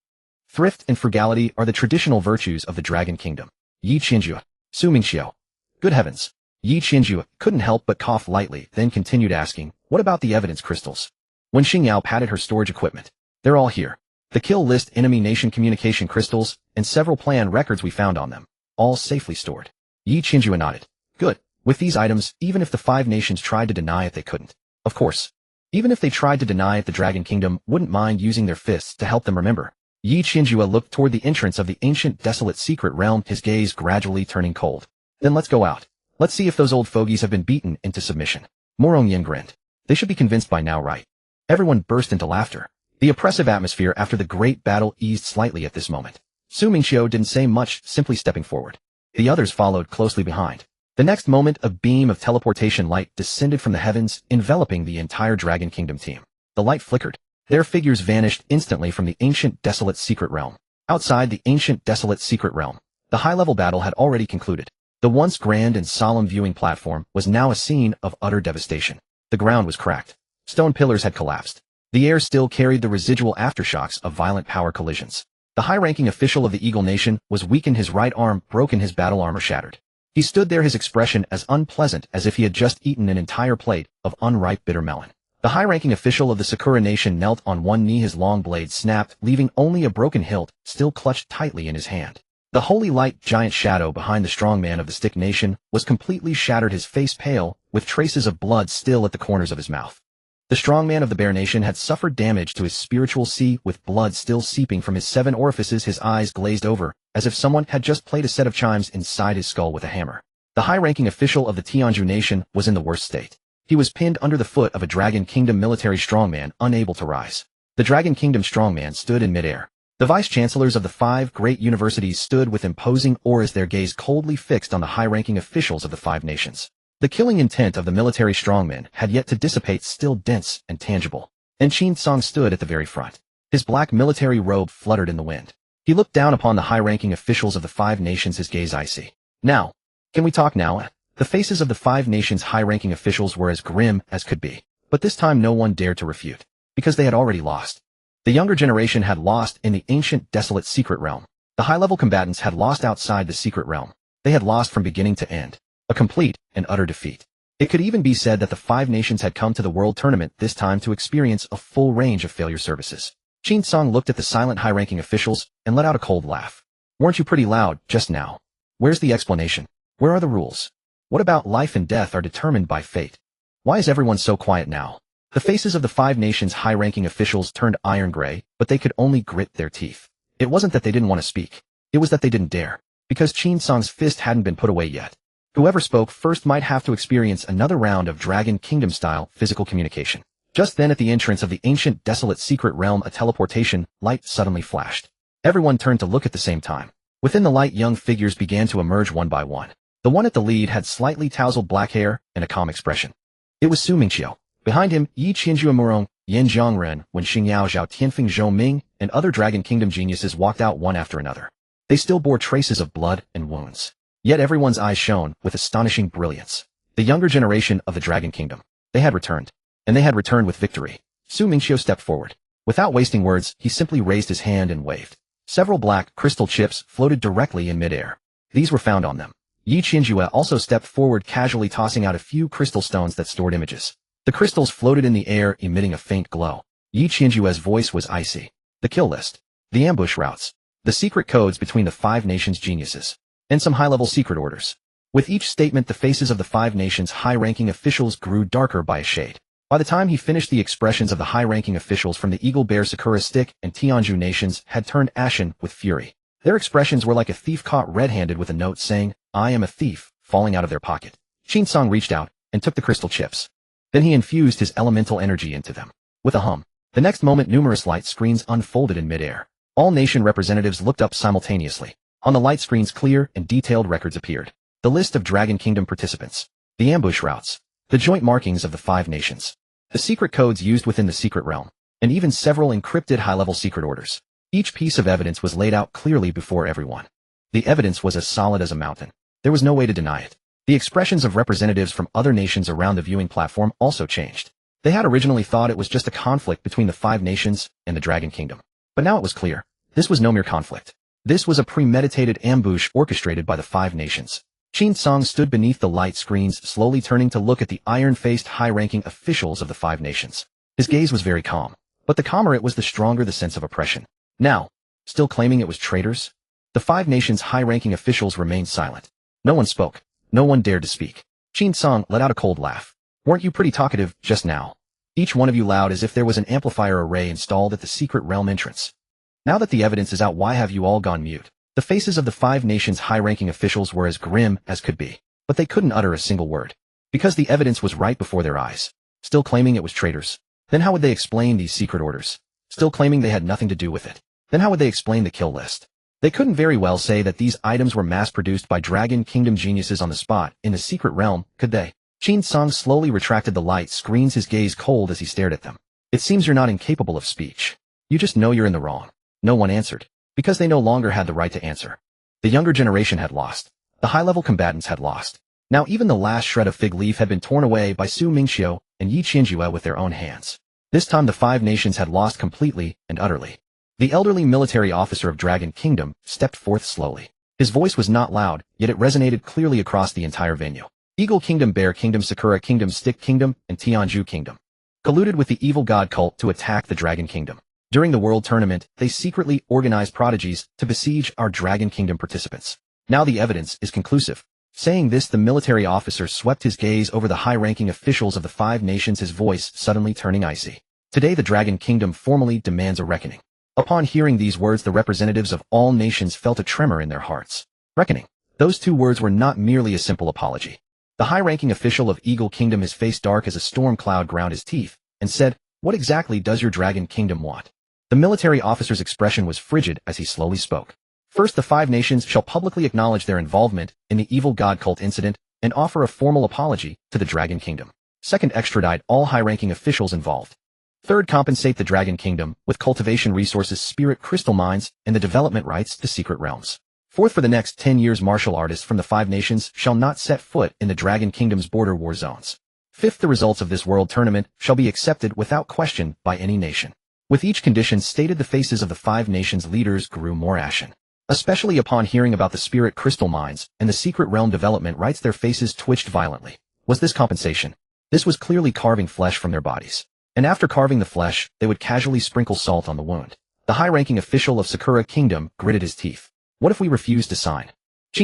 Thrift and frugality are the traditional virtues of the Dragon Kingdom. Yi Qinjue. Mingqiu. Good heavens. Yi Qinjue couldn't help but cough lightly, then continued asking, what about the evidence crystals? When Xingyao patted her storage equipment. They're all here. The kill list, enemy nation communication crystals, and several plan records we found on them. All safely stored. Yi Qinjue nodded. Good. With these items, even if the 5 nations tried to deny it, they couldn't. Of course. Even if they tried to deny it, the Dragon Kingdom wouldn't mind using their fists to help them remember. Yi Qinjue looked toward the entrance of the ancient, desolate secret realm, his gaze gradually turning cold. Then let's go out. Let's see if those old fogies have been beaten into submission. Morong Yin grinned. They should be convinced by now, right? Everyone burst into laughter. The oppressive atmosphere after the great battle eased slightly at this moment. Mingqiu didn't say much, simply stepping forward. The others followed closely behind. The next moment, a beam of teleportation light descended from the heavens, enveloping the entire Dragon Kingdom team. The light flickered. Their figures vanished instantly from the ancient, desolate secret realm. Outside the ancient, desolate secret realm, the high-level battle had already concluded. The once grand and solemn viewing platform was now a scene of utter devastation. The ground was cracked. Stone pillars had collapsed. The air still carried the residual aftershocks of violent power collisions. The high-ranking official of the Eagle Nation was weakened, his right arm broken, his battle armor shattered. He stood there, his expression as unpleasant as if he had just eaten an entire plate of unripe bitter melon. The high-ranking official of the Sakura Nation knelt on one knee, his long blade snapped, leaving only a broken hilt still clutched tightly in his hand. The holy light giant shadow behind the strongman of the Stick Nation was completely shattered, his face pale, with traces of blood still at the corners of his mouth. The strongman of the Bear Nation had suffered damage to his spiritual sea, with blood still seeping from his 7 orifices, his eyes glazed over, as if someone had just played a set of chimes inside his skull with a hammer. The high-ranking official of the Tianju Nation was in the worst state. He was pinned under the foot of a Dragon Kingdom military strongman, unable to rise. The Dragon Kingdom strongman stood in midair. The vice-chancellors of the 5 great universities stood with imposing auras, their gaze coldly fixed on the high-ranking officials of the 5 nations. The killing intent of the military strongman had yet to dissipate, still dense and tangible. And Qin Song stood at the very front. His black military robe fluttered in the wind. He looked down upon the high-ranking officials of the 5 nations, his gaze icy. Now, can we talk now? The faces of the 5 nations' high-ranking officials were as grim as could be. But this time no one dared to refute, because they had already lost. The younger generation had lost in the ancient, desolate secret realm. The high-level combatants had lost outside the secret realm. They had lost from beginning to end. A complete and utter defeat. It could even be said that the 5 nations had come to the world tournament this time to experience a full range of failure services. Qin Song looked at the silent high-ranking officials and let out a cold laugh. Weren't you pretty loud just now? Where's the explanation? Where are the rules? What about life and death are determined by fate? Why is everyone so quiet now? The faces of the 5 nations' high-ranking officials turned iron gray, but they could only grit their teeth. It wasn't that they didn't want to speak. It was that they didn't dare. Because Qin Song's fist hadn't been put away yet. Whoever spoke first might have to experience another round of Dragon Kingdom-style physical communication. Just then, at the entrance of the ancient, desolate secret realm, a teleportation light suddenly flashed. Everyone turned to look at the same time. Within the light, young figures began to emerge one by one. The one at the lead had slightly tousled black hair and a calm expression. It was Mingqiu. Behind him, Yi Qianjue Murong, Yan Zhongren, Wen Xingyao Zhao Tianfeng Zhou Ming, and other Dragon Kingdom geniuses walked out one after another. They still bore traces of blood and wounds. Yet everyone's eyes shone with astonishing brilliance. The younger generation of the Dragon Kingdom. They had returned. And they had returned with victory. Mingqiu stepped forward. Without wasting words, he simply raised his hand and waved. Several black crystal chips floated directly in midair. These were found on them. Yi Qianjue also stepped forward, casually tossing out a few crystal stones that stored images. The crystals floated in the air, emitting a faint glow. Yi Qianjue's voice was icy. The kill list. The ambush routes. The secret codes between the 5 nations' geniuses. And some high-level secret orders. With each statement, the faces of the 5 nations' high-ranking officials grew darker by a shade. By the time he finished, the expressions of the high-ranking officials from the Eagle Bear Sakura Stick and Tianju nations had turned ashen with fury. Their expressions were like a thief caught red-handed with a note saying, "I am a thief," falling out of their pocket. Qin Song reached out and took the crystal chips. Then he infused his elemental energy into them. With a hum. The next moment, numerous light screens unfolded in midair. All nation representatives looked up simultaneously. On the light screens, clear and detailed records appeared. The list of Dragon Kingdom participants. The ambush routes. The joint markings of the 5 nations. The secret codes used within the secret realm. And even several encrypted high-level secret orders. Each piece of evidence was laid out clearly before everyone. The evidence was as solid as a mountain. There was no way to deny it. The expressions of representatives from other nations around the viewing platform also changed. They had originally thought it was just a conflict between the 5 nations and the Dragon Kingdom. But now it was clear. This was no mere conflict. This was a premeditated ambush orchestrated by the 5 nations. Qin Song stood beneath the light screens, slowly turning to look at the iron-faced high-ranking officials of the 5 nations. His gaze was very calm. But the calmer it was, the stronger the sense of oppression. Now, still claiming it was traitors? The 5 nations' high-ranking officials remained silent. No one spoke. No one dared to speak. Qin Song let out a cold laugh. Weren't you pretty talkative just now? Each one of you loud as if there was an amplifier array installed at the secret realm entrance. Now that the evidence is out, why have you all gone mute? The faces of the 5 nations' high-ranking officials were as grim as could be. But they couldn't utter a single word. Because the evidence was right before their eyes. Still claiming it was traitors. Then how would they explain these secret orders? Still claiming they had nothing to do with it. Then how would they explain the kill list? They couldn't very well say that these items were mass-produced by Dragon Kingdom geniuses on the spot in the secret realm, could they? Qin Song slowly retracted the light screens, his gaze cold as he stared at them. It seems you're not incapable of speech. You just know you're in the wrong. No one answered. Because they no longer had the right to answer. The younger generation had lost. The high-level combatants had lost. Now even the last shred of fig leaf had been torn away by Mingqiu and Yi Qianjue with their own hands. This time the 5 nations had lost completely and utterly. The elderly military officer of Dragon Kingdom stepped forth slowly. His voice was not loud, yet it resonated clearly across the entire venue. Eagle Kingdom, Bear Kingdom, Sakura Kingdom, Stick Kingdom, and Tianju Kingdom colluded with the evil god cult to attack the Dragon Kingdom. During the World Tournament, they secretly organized prodigies to besiege our Dragon Kingdom participants. Now the evidence is conclusive. Saying this, the military officer swept his gaze over the high-ranking officials of the five nations, his voice suddenly turning icy. Today the Dragon Kingdom formally demands a reckoning. Upon hearing these words, the representatives of all nations felt a tremor in their hearts. Reckoning. Those two words were not merely a simple apology. The high-ranking official of Eagle Kingdom, his face dark as a storm cloud, ground his teeth and said, "What exactly does your Dragon Kingdom want?" The military officer's expression was frigid as he slowly spoke. "First, the five nations shall publicly acknowledge their involvement in the evil god cult incident and offer a formal apology to the Dragon Kingdom. Second, extradite all high-ranking officials involved. Third, compensate the Dragon Kingdom with cultivation resources, spirit crystal mines, and the development rights to secret realms. Fourth, for the next 10 years, martial artists from the five nations shall not set foot in the Dragon Kingdom's border war zones. Fifth, the results of this world tournament shall be accepted without question by any nation." With each condition stated, the faces of the five nations' leaders grew more ashen. Especially upon hearing about the spirit crystal mines and the secret realm development rights, their faces twitched violently. Was this compensation? This was clearly carving flesh from their bodies. And after carving the flesh, they would casually sprinkle salt on the wound. The high-ranking official of Sakura Kingdom gritted his teeth. "What if we refuse to sign?"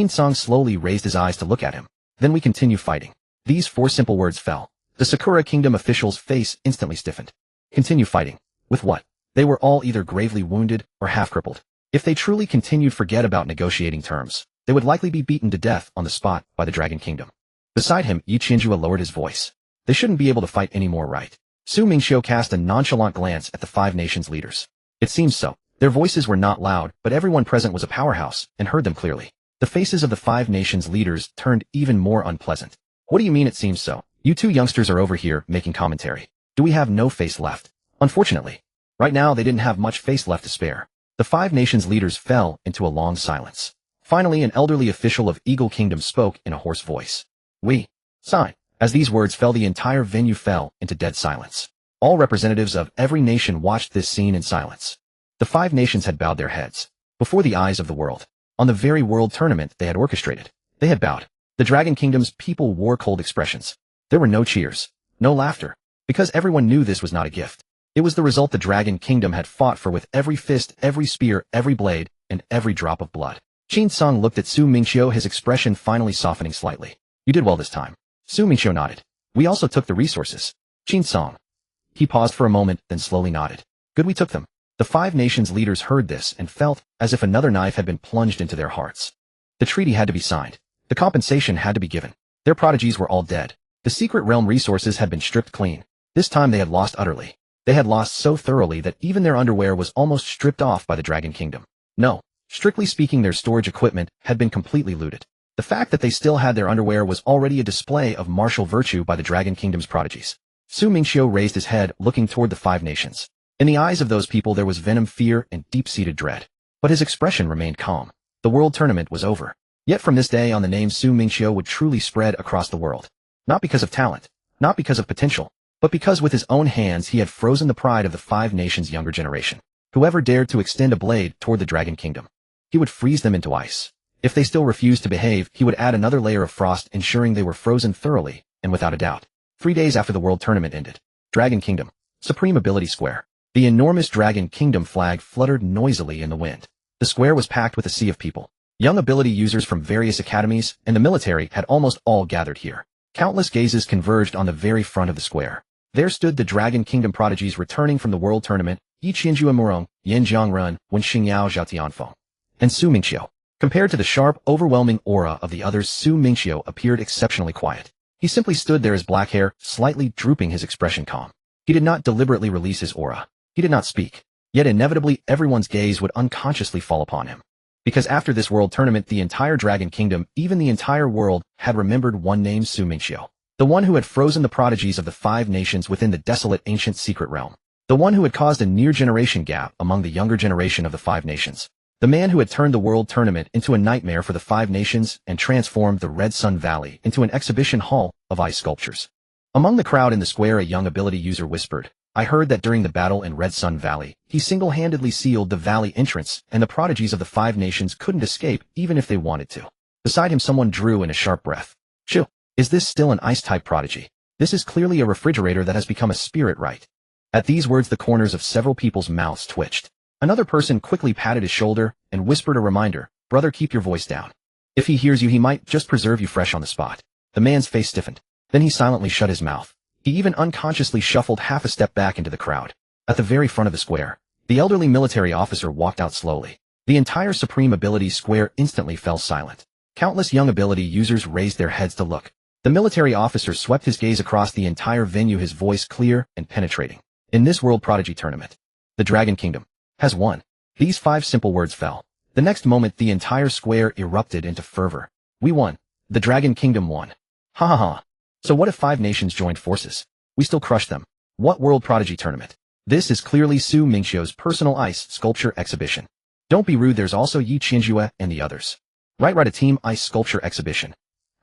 Song slowly raised his eyes to look at him. "Then we continue fighting." These four simple words fell. The Sakura Kingdom official's face instantly stiffened. Continue fighting. With what? They were all either gravely wounded or half-crippled. If they truly continued, forget about negotiating terms. They would likely be beaten to death on the spot by the Dragon Kingdom. Beside him, Yi Qianjue lowered his voice. "They shouldn't be able to fight anymore, right?" Mingqiu cast a nonchalant glance at the five nations' leaders. It seems so. Their voices were not loud, but everyone present was a powerhouse and heard them clearly. The faces of the five nations' leaders turned even more unpleasant. "What do you mean it seems so? You two youngsters are over here making commentary. Do we have no face left?" Unfortunately, right now they didn't have much face left to spare. The five nations' leaders fell into a long silence. Finally, an elderly official of Eagle Kingdom spoke in a hoarse voice. "We sign." As these words fell, the entire venue fell into dead silence. All representatives of every nation watched this scene in silence. The five nations had bowed their heads before the eyes of the world. On the very world tournament they had orchestrated, they had bowed. The Dragon Kingdom's people wore cold expressions. There were no cheers, no laughter, because everyone knew this was not a gift. It was the result the Dragon Kingdom had fought for with every fist, every spear, every blade, and every drop of blood. Song looked at Mingqiu, his expression finally softening slightly. "You did well this time." Mingqiu nodded. "We also took the resources." Song. He paused for a moment, then slowly nodded. "Good, we took them." The five nations' leaders heard this and felt as if another knife had been plunged into their hearts. The treaty had to be signed. The compensation had to be given. Their prodigies were all dead. The secret realm resources had been stripped clean. This time they had lost utterly. They had lost so thoroughly that even their underwear was almost stripped off by the Dragon Kingdom. No, strictly speaking, their storage equipment had been completely looted. The fact that they still had their underwear was already a display of martial virtue by the Dragon Kingdom's prodigies. Mingqiu raised his head, looking toward the five nations. In the eyes of those people there was venom, fear, and deep-seated dread. But his expression remained calm. The world tournament was over. Yet from this day on, the name Mingqiu would truly spread across the world. Not because of talent, not because of potential, but because with his own hands he had frozen the pride of the five nations' younger generation. Whoever dared to extend a blade toward the Dragon Kingdom, he would freeze them into ice. If they still refused to behave, he would add another layer of frost, ensuring they were frozen thoroughly and without a doubt. 3 days after the world tournament ended, Dragon Kingdom, Supreme Ability Square. The enormous Dragon Kingdom flag fluttered noisily in the wind. The square was packed with a sea of people. Young ability users from various academies and the military had almost all gathered here. Countless gazes converged on the very front of the square. There stood the Dragon Kingdom prodigies returning from the world tournament: Yi Qianjue Murong, Yan Jiangrun, Wen Xingyao Zhao Tianfeng, and Mingqiu. Compared to the sharp, overwhelming aura of the others, Mingqiu appeared exceptionally quiet. He simply stood there, his black hair slightly drooping, his expression calm. He did not deliberately release his aura. He did not speak. Yet inevitably everyone's gaze would unconsciously fall upon him. Because after this world tournament, the entire Dragon Kingdom, even the entire world, had remembered one name: Mingqiu. The one who had frozen the prodigies of the five nations within the desolate ancient secret realm. The one who had caused a near-generation gap among the younger generation of the five nations. The man who had turned the world tournament into a nightmare for the five nations and transformed the Red Sun Valley into an exhibition hall of ice sculptures. Among the crowd in the square, a young ability user whispered, "I heard that during the battle in Red Sun Valley, he single-handedly sealed the valley entrance, and the prodigies of the five nations couldn't escape even if they wanted to." Beside him, someone drew in a sharp breath. "Shoo, is this still an ice-type prodigy? This is clearly a refrigerator that has become a spirit, right?" At these words the corners of several people's mouths twitched. Another person quickly patted his shoulder and whispered a reminder, "Brother, keep your voice down. If he hears you he might just preserve you fresh on the spot." The man's face stiffened. Then he silently shut his mouth. He even unconsciously shuffled half a step back into the crowd. At the very front of the square, the elderly military officer walked out slowly. The entire Supreme Ability Square instantly fell silent. Countless young ability users raised their heads to look. The military officer swept his gaze across the entire venue, his voice clear and penetrating. "In this World Prodigy Tournament, the Dragon Kingdom has won." These 5 simple words fell. The next moment the entire square erupted into fervor. "We won. The Dragon Kingdom won. Ha ha ha. So what if 5 nations joined forces? We still crushed them. What World Prodigy Tournament? This is clearly Su Mingqiu's personal ice sculpture exhibition. Don't be rude, there's also Yi Qianjue and the others. Right, a team ice sculpture exhibition."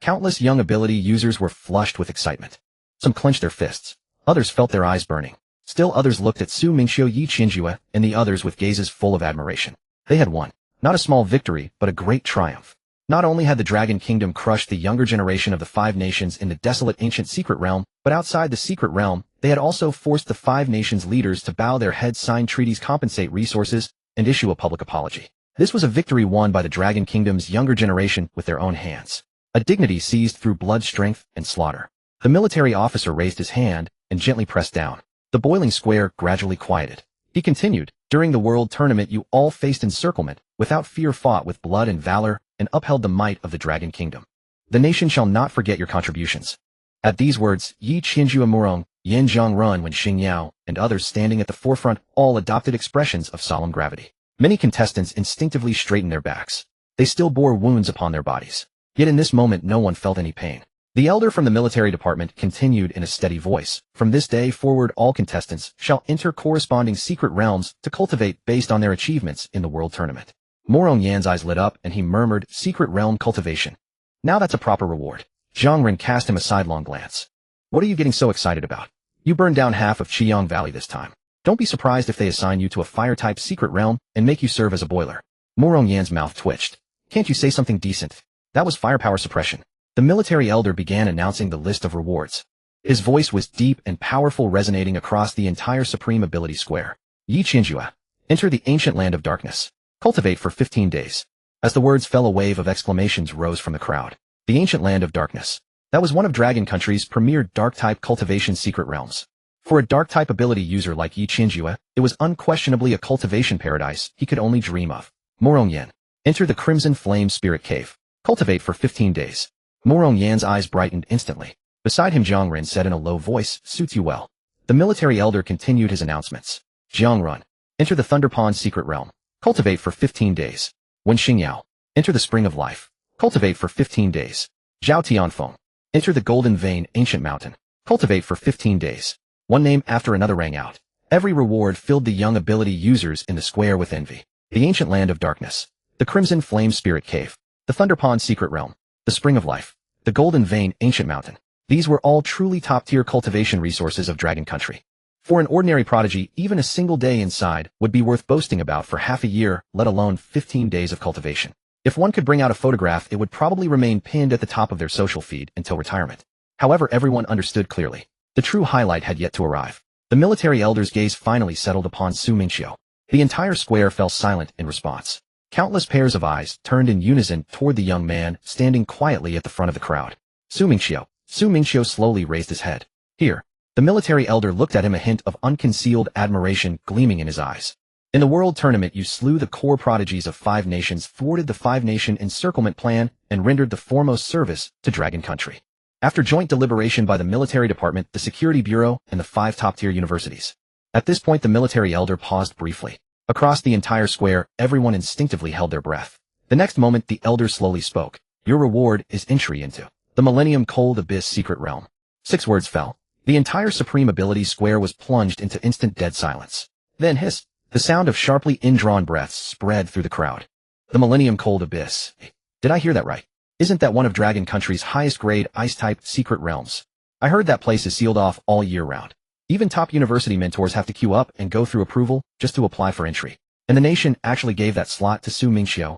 Countless young ability users were flushed with excitement. Some clenched their fists. Others felt their eyes burning. Still others looked at Su Mingqiu, Yi Qianjue, and the others with gazes full of admiration. They had won. Not a small victory, but a great triumph. Not only had the Dragon Kingdom crushed the younger generation of the 5 nations in the desolate ancient secret realm, but outside the secret realm, they had also forced the 5 nations' leaders to bow their heads, sign treaties, compensate resources, and issue a public apology. This was a victory won by the Dragon Kingdom's younger generation with their own hands. A dignity seized through blood, strength, and slaughter. The military officer raised his hand and gently pressed down. The boiling square gradually quieted. He continued, "During the World Tournament you all faced encirclement, without fear fought with blood and valor, and upheld the might of the Dragon Kingdom. The nation shall not forget your contributions." At these words, Yi Qianjue, Murong, Yan Zhongrun, Wen Xingyao, and others standing at the forefront all adopted expressions of solemn gravity. Many contestants instinctively straightened their backs. They still bore wounds upon their bodies. Yet in this moment no one felt any pain. The elder from the military department continued in a steady voice, "From this day forward all contestants shall enter corresponding secret realms to cultivate based on their achievements in the World Tournament." Morong Yan's eyes lit up and he murmured, "Secret realm cultivation. Now that's a proper reward." Zhongren cast him a sidelong glance. "What are you getting so excited about? You burned down half of Qiyang Valley this time. Don't be surprised if they assign you to a fire-type secret realm and make you serve as a boiler." Morong Yan's mouth twitched. "Can't you say something decent? That was firepower suppression." The military elder began announcing the list of rewards. His voice was deep and powerful, resonating across the entire Supreme Ability Square. "Yi Qianjue, enter the ancient land of darkness. Cultivate for 15 days. As the words fell, a wave of exclamations rose from the crowd. The ancient land of darkness. That was one of Dragon Country's premier dark-type cultivation secret realms. For a dark-type ability user like Yi Qianjue, it was unquestionably a cultivation paradise he could only dream of. Morong Yan, enter the Crimson Flame Spirit Cave. Cultivate for 15 days. Morong Yan's eyes brightened instantly. Beside him Zhongren said in a low voice, "Suits you well." The military elder continued his announcements. "Zhongren, enter the Thunder Pond Secret Realm. Cultivate for 15 days. Wen Xingyao, enter the Spring of Life. Cultivate for 15 days. Zhao Tianfeng, enter the Golden Vein Ancient Mountain. Cultivate for 15 days. One name after another rang out. Every reward filled the young ability users in the square with envy. The Ancient Land of Darkness. The Crimson Flame Spirit Cave. The Thunder Pond Secret Realm. The Spring of Life. The Golden Vein Ancient Mountain. These were all truly top-tier cultivation resources of Dragon Country. For an ordinary prodigy, even a single day inside would be worth boasting about for half a year, let alone 15 days of cultivation. If one could bring out a photograph, it would probably remain pinned at the top of their social feed until retirement. However, everyone understood clearly. The true highlight had yet to arrive. The military elder's gaze finally settled upon Su Mingqiu. The entire square fell silent in response. Countless pairs of eyes turned in unison toward the young man standing quietly at the front of the crowd. Su Mingqiu slowly raised his head. "Here." The military elder looked at him, a hint of unconcealed admiration gleaming in his eyes. "In the World Tournament you slew the core prodigies of 5 nations, thwarted the 5-nation encirclement plan, and rendered the foremost service to Dragon Country. After joint deliberation by the military department, the security bureau, and the 5 top-tier universities." At this point the military elder paused briefly. Across the entire square, everyone instinctively held their breath. The next moment the elder slowly spoke. "Your reward is entry into the Millennium Cold Abyss Secret Realm." 6 words fell. The entire Supreme Ability Square was plunged into instant dead silence. Then hiss. The sound of sharply indrawn breaths spread through the crowd. "The Millennium Cold Abyss. Did I hear that right? Isn't that one of Dragon Country's highest-grade ice-type secret realms? I heard that place is sealed off all year round. Even top university mentors have to queue up and go through approval just to apply for entry. And the nation actually gave that slot to Su Mingqiu."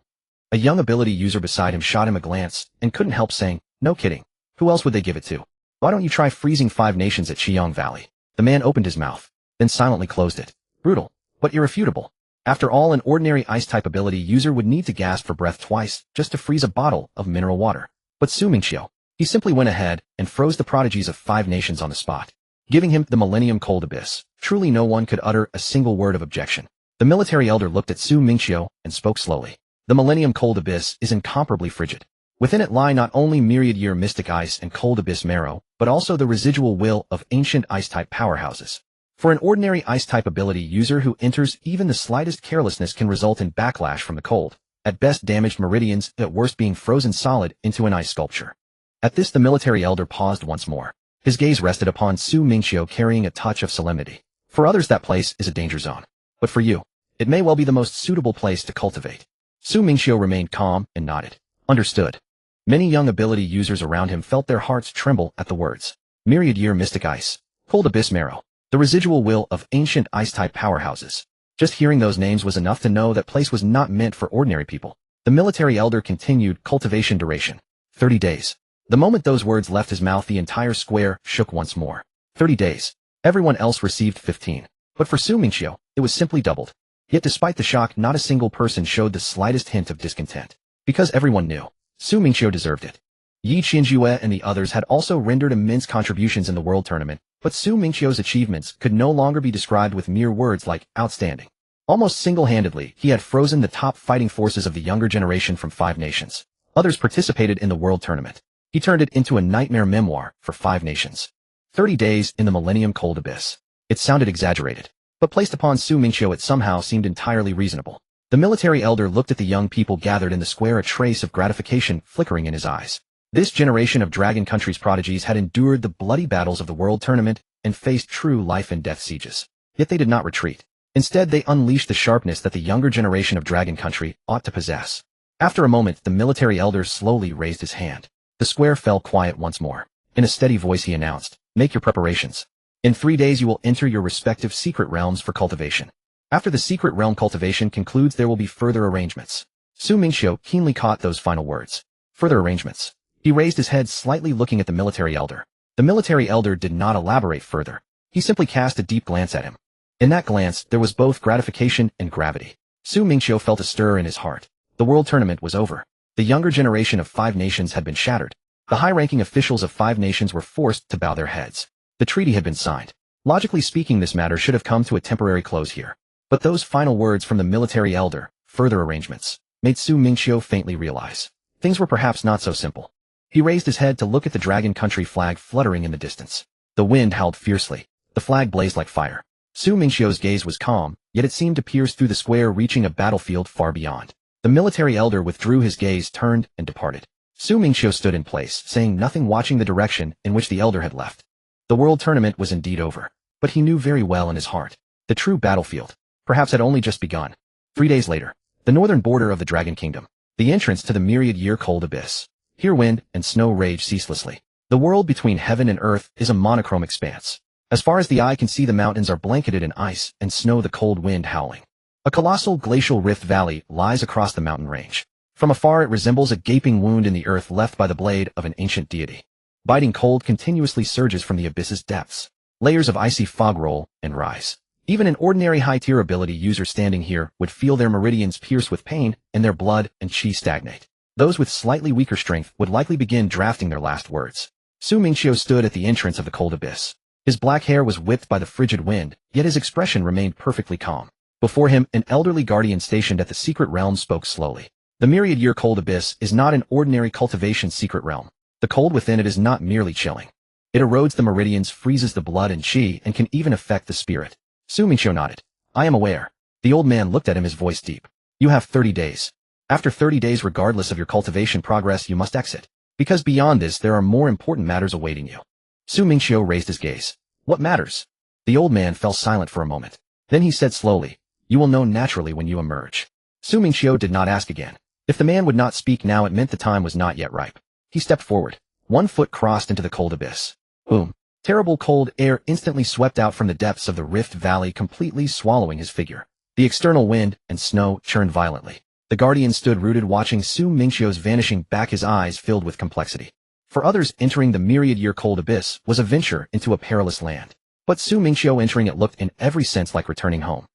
A young ability user beside him shot him a glance and couldn't help saying, "No kidding. Who else would they give it to? Why don't you try freezing 5 nations at Qiyang Valley?" The man opened his mouth. then silently closed it. Brutal, but irrefutable. After all, an ordinary ice-type ability user would need to gasp for breath twice just to freeze a bottle of mineral water. But Mingqiu, he simply went ahead and froze the prodigies of 5 nations on the spot, giving him the Millennium Cold Abyss. Truly no one could utter a single word of objection. The military elder looked at Mingqiu and spoke slowly. The Millennium Cold Abyss is incomparably frigid. Within it lie not only myriad-year mystic ice and cold abyss marrow, but also the residual will of ancient ice-type powerhouses. For an ordinary ice-type ability user who enters, even the slightest carelessness can result in backlash from the cold, at best damaged meridians, at worst being frozen solid into an ice sculpture. At this the military elder paused once more. His gaze rested upon Mingqiu carrying a touch of solemnity. For others that place is a danger zone. But for you, it may well be the most suitable place to cultivate. Mingqiu remained calm and nodded. Understood. Many young ability users around him felt their hearts tremble at the words. Myriad-year mystic ice, cold abyss marrow, the residual will of ancient ice-type powerhouses. Just hearing those names was enough to know that place was not meant for ordinary people. The military elder continued. Cultivation duration. 30 days. The moment those words left his mouth, the entire square shook once more. 30 days. Everyone else received 15. But for Mingqiu, it was simply doubled. Yet despite the shock, not a single person showed the slightest hint of discontent. Because everyone knew Mingqiu deserved it. Yi Qinjue and the others had also rendered immense contributions in the World Tournament, but Mingqiu's achievements could no longer be described with mere words like outstanding. Almost single-handedly, he had frozen the top fighting forces of the younger generation from 5 nations. Others participated in the World Tournament. He turned it into a nightmare memoir for 5 nations. 30 days in the Millennium Cold Abyss. It sounded exaggerated, but placed upon Mingqiu it somehow seemed entirely reasonable. The military elder looked at the young people gathered in the square, a trace of gratification flickering in his eyes. This generation of Dragon Country's prodigies had endured the bloody battles of the World Tournament and faced true life-and-death sieges. Yet they did not retreat. Instead, they unleashed the sharpness that the younger generation of Dragon Country ought to possess. After a moment, the military elder slowly raised his hand. The square fell quiet once more. In a steady voice he announced, "Make your preparations. In 3 days you will enter your respective secret realms for cultivation. After the secret realm cultivation concludes, there will be further arrangements." Mingqiu keenly caught those final words. Further arrangements. He raised his head slightly, looking at the military elder. The military elder did not elaborate further. He simply cast a deep glance at him. In that glance, there was both gratification and gravity. Mingqiu felt a stir in his heart. The World Tournament was over. The younger generation of 5 nations had been shattered. The high-ranking officials of 5 nations were forced to bow their heads. The treaty had been signed. Logically speaking, this matter should have come to a temporary close here. But those final words from the military elder, further arrangements, made Mingqiu faintly realize things were perhaps not so simple. He raised his head to look at the Dragon Country flag fluttering in the distance. The wind howled fiercely. The flag blazed like fire. Mingqiu's gaze was calm, yet it seemed to pierce through the square, reaching a battlefield far beyond. The military elder withdrew his gaze, turned, and departed. Mingqiu stood in place, saying nothing, watching the direction in which the elder had left. The World Tournament was indeed over. But he knew very well in his heart, the true battlefield perhaps had only just begun. 3 days later, the northern border of the Dragon Kingdom, the entrance to the myriad-year cold abyss. Here wind and snow rage ceaselessly. The world between heaven and earth is a monochrome expanse. As far as the eye can see, the mountains are blanketed in ice and snow, the cold wind howling. A colossal glacial rift valley lies across the mountain range. From afar it resembles a gaping wound in the earth left by the blade of an ancient deity. Biting cold continuously surges from the abyss's depths. Layers of icy fog roll and rise. Even an ordinary high-tier ability user standing here would feel their meridians pierce with pain and their blood and chi stagnate. Those with slightly weaker strength would likely begin drafting their last words. Mingqiu stood at the entrance of the cold abyss. His black hair was whipped by the frigid wind, yet his expression remained perfectly calm. Before him, an elderly guardian stationed at the secret realm spoke slowly. The myriad-year cold abyss is not an ordinary cultivation secret realm. The cold within it is not merely chilling. It erodes the meridians, freezes the blood and chi, and can even affect the spirit. Mingqiu nodded. "I am aware." The old man looked at him, his voice deep. "You have 30 days. After 30 days, regardless of your cultivation progress, you must exit. Because beyond this, there are more important matters awaiting you." Mingqiu raised his gaze. "What matters?" The old man fell silent for a moment. Then he said slowly, "You will know naturally when you emerge." Mingqiu did not ask again. If the man would not speak now, it meant the time was not yet ripe. He stepped forward. One foot crossed into the cold abyss. Boom. Terrible cold air instantly swept out from the depths of the rift valley, completely swallowing his figure. The external wind and snow churned violently. The guardian stood rooted, watching Mingqiu's vanishing back, his eyes filled with complexity. For others, entering the myriad-year cold abyss was a venture into a perilous land. But Su Mingqiu entering it looked in every sense like returning home.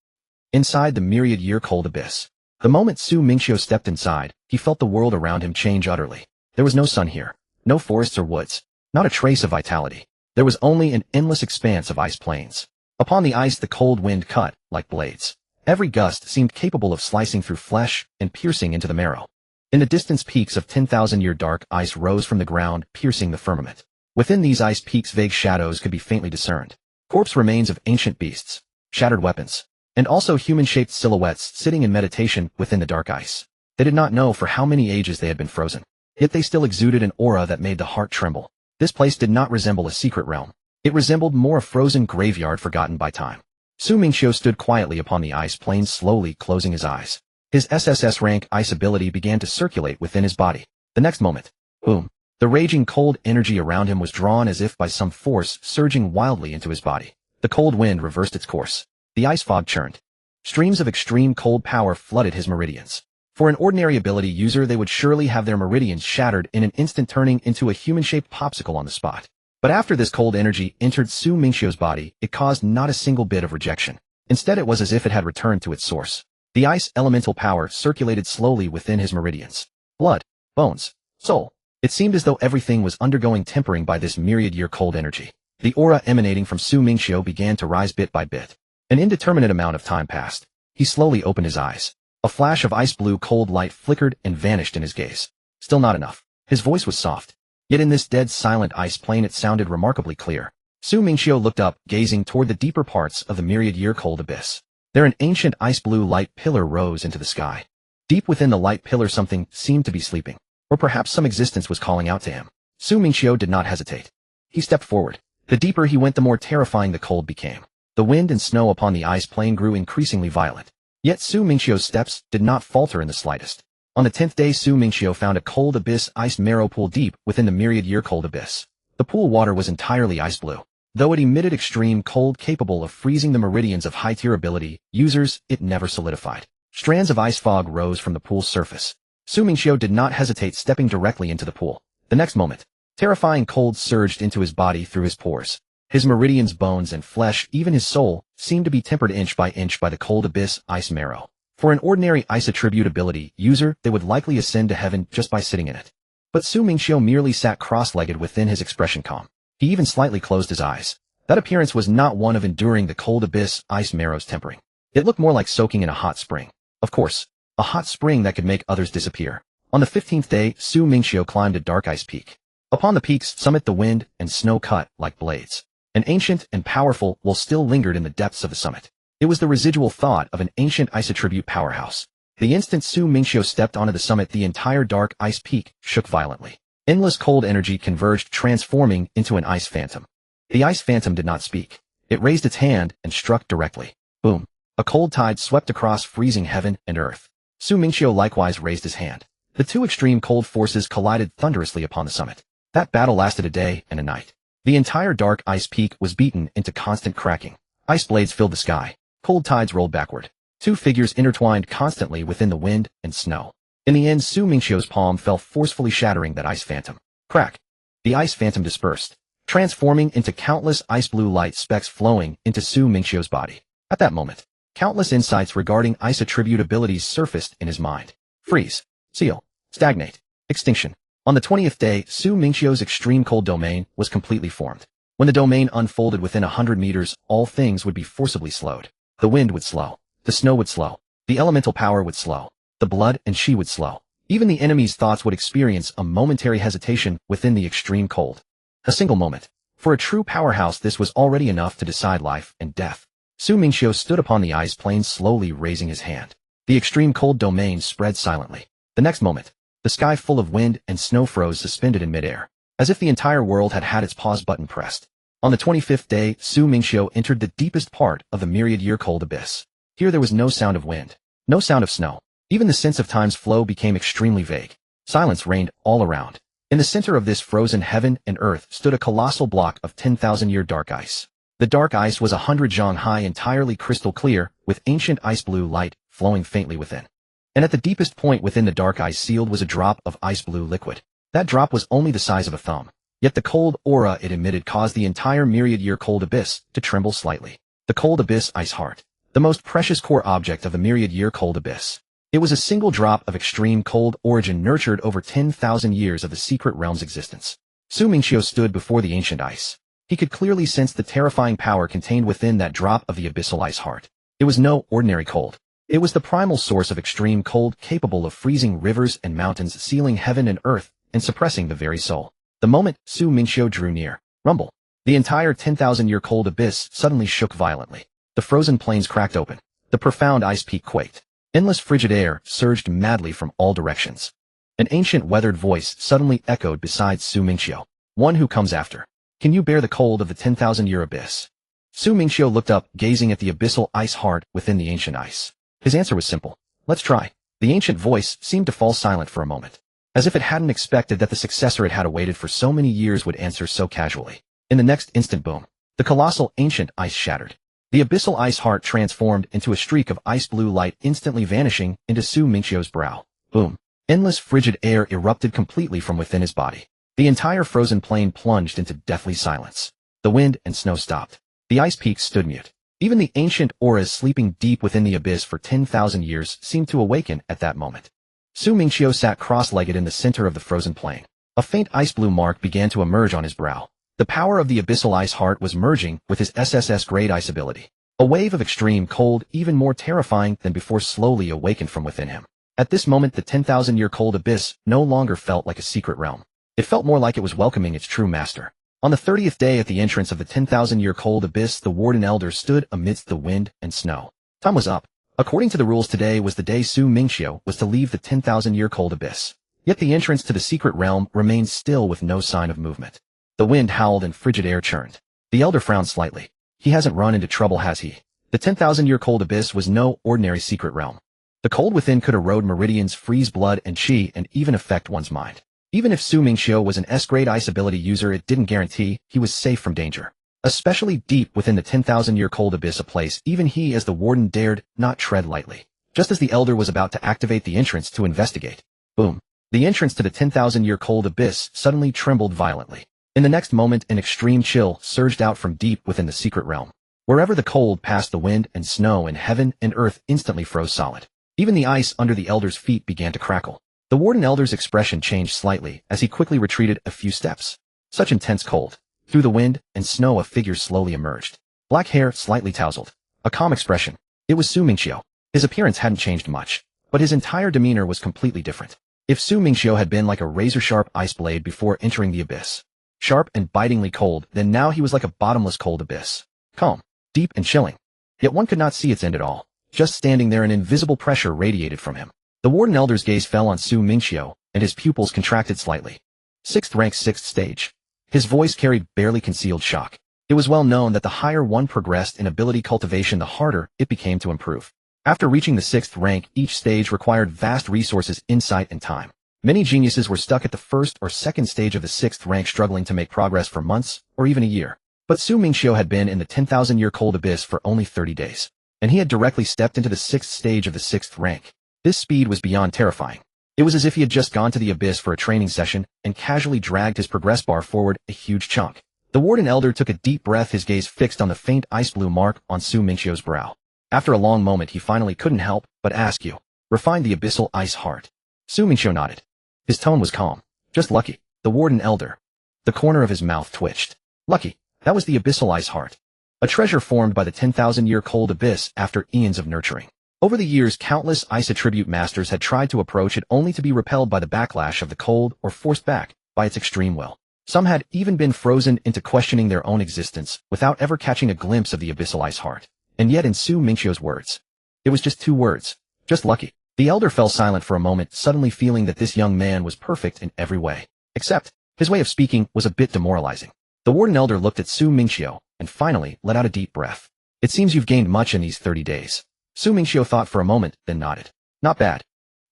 Inside the myriad-year-cold abyss. The moment Su Mingqiu stepped inside, he felt the world around him change utterly. There was no sun here, no forests or woods, not a trace of vitality. There was only an endless expanse of ice plains. Upon the ice the cold wind cut, like blades. Every gust seemed capable of slicing through flesh and piercing into the marrow. In the distance peaks of 10,000-year dark ice rose from the ground, piercing the firmament. Within these ice peaks vague shadows could be faintly discerned. Corpse remains of ancient beasts, shattered weapons, and also human-shaped silhouettes sitting in meditation within the dark ice. They did not know for how many ages they had been frozen. Yet they still exuded an aura that made the heart tremble. This place did not resemble a secret realm. It resembled more a frozen graveyard forgotten by time. Su Mingqiu stood quietly upon the ice plain, slowly closing his eyes. His SSS rank ice ability began to circulate within his body. The next moment, boom, the raging cold energy around him was drawn as if by some force surging wildly into his body. The cold wind reversed its course. The ice fog churned. Streams of extreme cold power flooded his meridians. For an ordinary ability user, they would surely have their meridians shattered in an instant, turning into a human-shaped popsicle on the spot. But after this cold energy entered Su Mingqiu's body, it caused not a single bit of rejection. Instead, it was as if it had returned to its source. The ice elemental power circulated slowly within his meridians. Blood, bones, soul. It seemed as though everything was undergoing tempering by this myriad-year cold energy. The aura emanating from Su Mingqiu began to rise bit by bit. An indeterminate amount of time passed. He slowly opened his eyes. A flash of ice-blue cold light flickered and vanished in his gaze. Still not enough. His voice was soft. Yet in this dead silent ice plain it sounded remarkably clear. Su Mingqiu looked up, gazing toward the deeper parts of the myriad-year cold abyss. There an ancient ice-blue light pillar rose into the sky. Deep within the light pillar something seemed to be sleeping. Or perhaps some existence was calling out to him. Su Mingqiu did not hesitate. He stepped forward. The deeper he went, the more terrifying the cold became. The wind and snow upon the ice plain grew increasingly violent. Yet Su Mingqiu's steps did not falter in the slightest. On the 10th day, Su Mingqiu found a cold abyss ice marrow pool deep within the myriad-year cold abyss. The pool water was entirely ice blue. Though it emitted extreme cold capable of freezing the meridians of high-tier ability users, it never solidified. Strands of ice fog rose from the pool's surface. Su Mingqiu did not hesitate, stepping directly into the pool. The next moment, terrifying cold surged into his body through his pores. His meridians, bones, and flesh, even his soul, seemed to be tempered inch by the cold abyss ice marrow. For an ordinary ice attribute ability user, they would likely ascend to heaven just by sitting in it. But Su Mingqiu merely sat cross-legged within his expression calm. He even slightly closed his eyes. That appearance was not one of enduring the cold abyss ice marrow's tempering. It looked more like soaking in a hot spring. Of course, a hot spring that could make others disappear. On the 15th day, Su Mingqiu climbed a dark ice peak. Upon the peak's summit the wind and snow cut like blades. An ancient and powerful will still lingered in the depths of the summit. It was the residual thought of an ancient ice attribute powerhouse. The instant Su Mingqiu stepped onto the summit, the entire dark ice peak shook violently. Endless cold energy converged, transforming into an ice phantom. The ice phantom did not speak. It raised its hand and struck directly. Boom. A cold tide swept across freezing heaven and earth. Su Mingqiu likewise raised his hand. The two extreme cold forces collided thunderously upon the summit. That battle lasted a day and a night. The entire dark ice peak was beaten into constant cracking. Ice blades filled the sky. Cold tides rolled backward. Two figures intertwined constantly within the wind and snow. In the end, Su Mingqiu's palm fell, forcefully shattering that ice phantom. Crack. The ice phantom dispersed, transforming into countless ice blue light specks flowing into Su Mingqiu's body. At that moment, countless insights regarding ice attribute abilities surfaced in his mind. Freeze. Seal. Stagnate. Extinction. On the 20th day, Su Mingqiu's extreme cold domain was completely formed. When the domain unfolded within 100 meters, all things would be forcibly slowed. The wind would slow. The snow would slow. The elemental power would slow. The blood and chi would slow. Even the enemy's thoughts would experience a momentary hesitation within the extreme cold. A single moment. For a true powerhouse, this was already enough to decide life and death. Su Mingqiu stood upon the ice plain, slowly raising his hand. The extreme cold domain spread silently. The next moment, the sky full of wind and snow froze, suspended in midair, as if the entire world had had its pause button pressed. On the 25th day, Su Mingqiu entered the deepest part of the myriad-year cold abyss. Here there was no sound of wind, no sound of snow. Even the sense of time's flow became extremely vague. Silence reigned all around. In the center of this frozen heaven and earth stood a colossal block of 10,000-year dark ice. The dark ice was 100 zhang high, entirely crystal clear, with ancient ice blue light flowing faintly within. And at the deepest point within the dark ice sealed was a drop of ice blue liquid. That drop was only the size of a thumb, Yet the cold aura it emitted caused the entire myriad-year cold abyss to tremble slightly. The cold abyss ice heart. The most precious core object of the myriad-year cold abyss. It was a single drop of extreme cold origin nurtured over 10,000 years of the secret realm's existence. Mingqiu stood before the ancient ice. He could clearly sense the terrifying power contained within that drop of the abyssal ice heart. It was no ordinary cold. It was the primal source of extreme cold capable of freezing rivers and mountains, sealing heaven and earth, and suppressing the very soul. The moment Mingqiu drew near, rumble. The entire 10,000-year cold abyss suddenly shook violently. The frozen plains cracked open. The profound ice peak quaked. Endless frigid air surged madly from all directions. An ancient weathered voice suddenly echoed beside Mingqiu. One who comes after. Can you bear the cold of the 10,000-year abyss? Mingqiu looked up, gazing at the abyssal ice heart within the ancient ice. His answer was simple. Let's try. The ancient voice seemed to fall silent for a moment, as if it hadn't expected that the successor it had awaited for so many years would answer so casually. In the next instant, boom. The colossal ancient ice shattered. The abyssal ice heart transformed into a streak of ice blue light, instantly vanishing into Mingqiu's brow. Boom. Endless frigid air erupted completely from within his body. The entire frozen plain plunged into deathly silence. The wind and snow stopped. The ice peaks stood mute. Even the ancient auras sleeping deep within the abyss for 10,000 years seemed to awaken at that moment. Mingqiu sat cross-legged in the center of the frozen plain. A faint ice blue mark began to emerge on his brow. The power of the abyssal ice heart was merging with his SSS-grade ice ability. A wave of extreme cold, even more terrifying than before, slowly awakened from within him. At this moment, the 10,000-year cold abyss no longer felt like a secret realm. It felt more like it was welcoming its true master. On the 30th day at the entrance of the 10,000-year cold abyss, the warden elder stood amidst the wind and snow. Time was up. According to the rules, today was the day Mingqiu was to leave the 10,000-year cold abyss. Yet the entrance to the secret realm remained still with no sign of movement. The wind howled and frigid air churned. The elder frowned slightly. He hasn't run into trouble, has he? The 10,000-year cold abyss was no ordinary secret realm. The cold within could erode meridians, freeze blood and chi, and even affect one's mind. Even if Mingqiu was an S-grade ice ability user, it didn't guarantee he was safe from danger. Especially deep within the 10,000-year cold abyss, a place even he as the warden dared not tread lightly. Just as the elder was about to activate the entrance to investigate, boom, the entrance to the 10,000-year cold abyss suddenly trembled violently. In the next moment, an extreme chill surged out from deep within the secret realm. Wherever the cold passed, the wind and snow and heaven and earth instantly froze solid. Even the ice under the elder's feet began to crackle. The warden elder's expression changed slightly as he quickly retreated a few steps. Such intense cold. Through the wind and snow, a figure slowly emerged. Black hair, slightly tousled. A calm expression. It was Mingqiu. His appearance hadn't changed much, but his entire demeanor was completely different. If Mingqiu had been like a razor-sharp ice blade before entering the abyss, sharp and bitingly cold, then now he was like a bottomless cold abyss. Calm, deep and chilling. Yet one could not see its end at all. Just standing there, an invisible pressure radiated from him. The warden elder's gaze fell on Mingqiu, and his pupils contracted slightly. 6th rank, 6th stage. His voice carried barely concealed shock. It was well known that the higher one progressed in ability cultivation, the harder it became to improve. After reaching the 6th rank, each stage required vast resources, insight, and time. Many geniuses were stuck at the 1st or 2nd stage of the 6th rank, struggling to make progress for months or even a year. But Mingqiu had been in the 10,000-year cold abyss for only 30 days, and he had directly stepped into the 6th stage of the 6th rank. This speed was beyond terrifying. It was as if he had just gone to the abyss for a training session and casually dragged his progress bar forward a huge chunk. The warden elder took a deep breath, his gaze fixed on the faint ice blue mark on Mingqiu's brow. After a long moment, he finally couldn't help but ask, "You refined the abyssal ice heart?" Mingqiu nodded. His tone was calm. "Just lucky." The warden elder. The corner of his mouth twitched. "Lucky? That was the abyssal ice heart. A treasure formed by the 10,000-year cold abyss after eons of nurturing. Over the years, countless ice attribute masters had tried to approach it, only to be repelled by the backlash of the cold or forced back by its extreme will. Some had even been frozen into questioning their own existence without ever catching a glimpse of the abyssal ice heart. And yet, in Mingqiu's words, it was just 2 words. Just lucky. The elder fell silent for a moment, suddenly feeling that this young man was perfect in every way. Except, his way of speaking was a bit demoralizing. The warden elder looked at Mingqiu and finally let out a deep breath. "It seems you've gained much in these 30 days. Mingqiu thought for a moment, then nodded. "Not bad."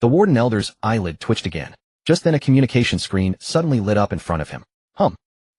The warden elder's eyelid twitched again. Just then a communication screen suddenly lit up in front of him.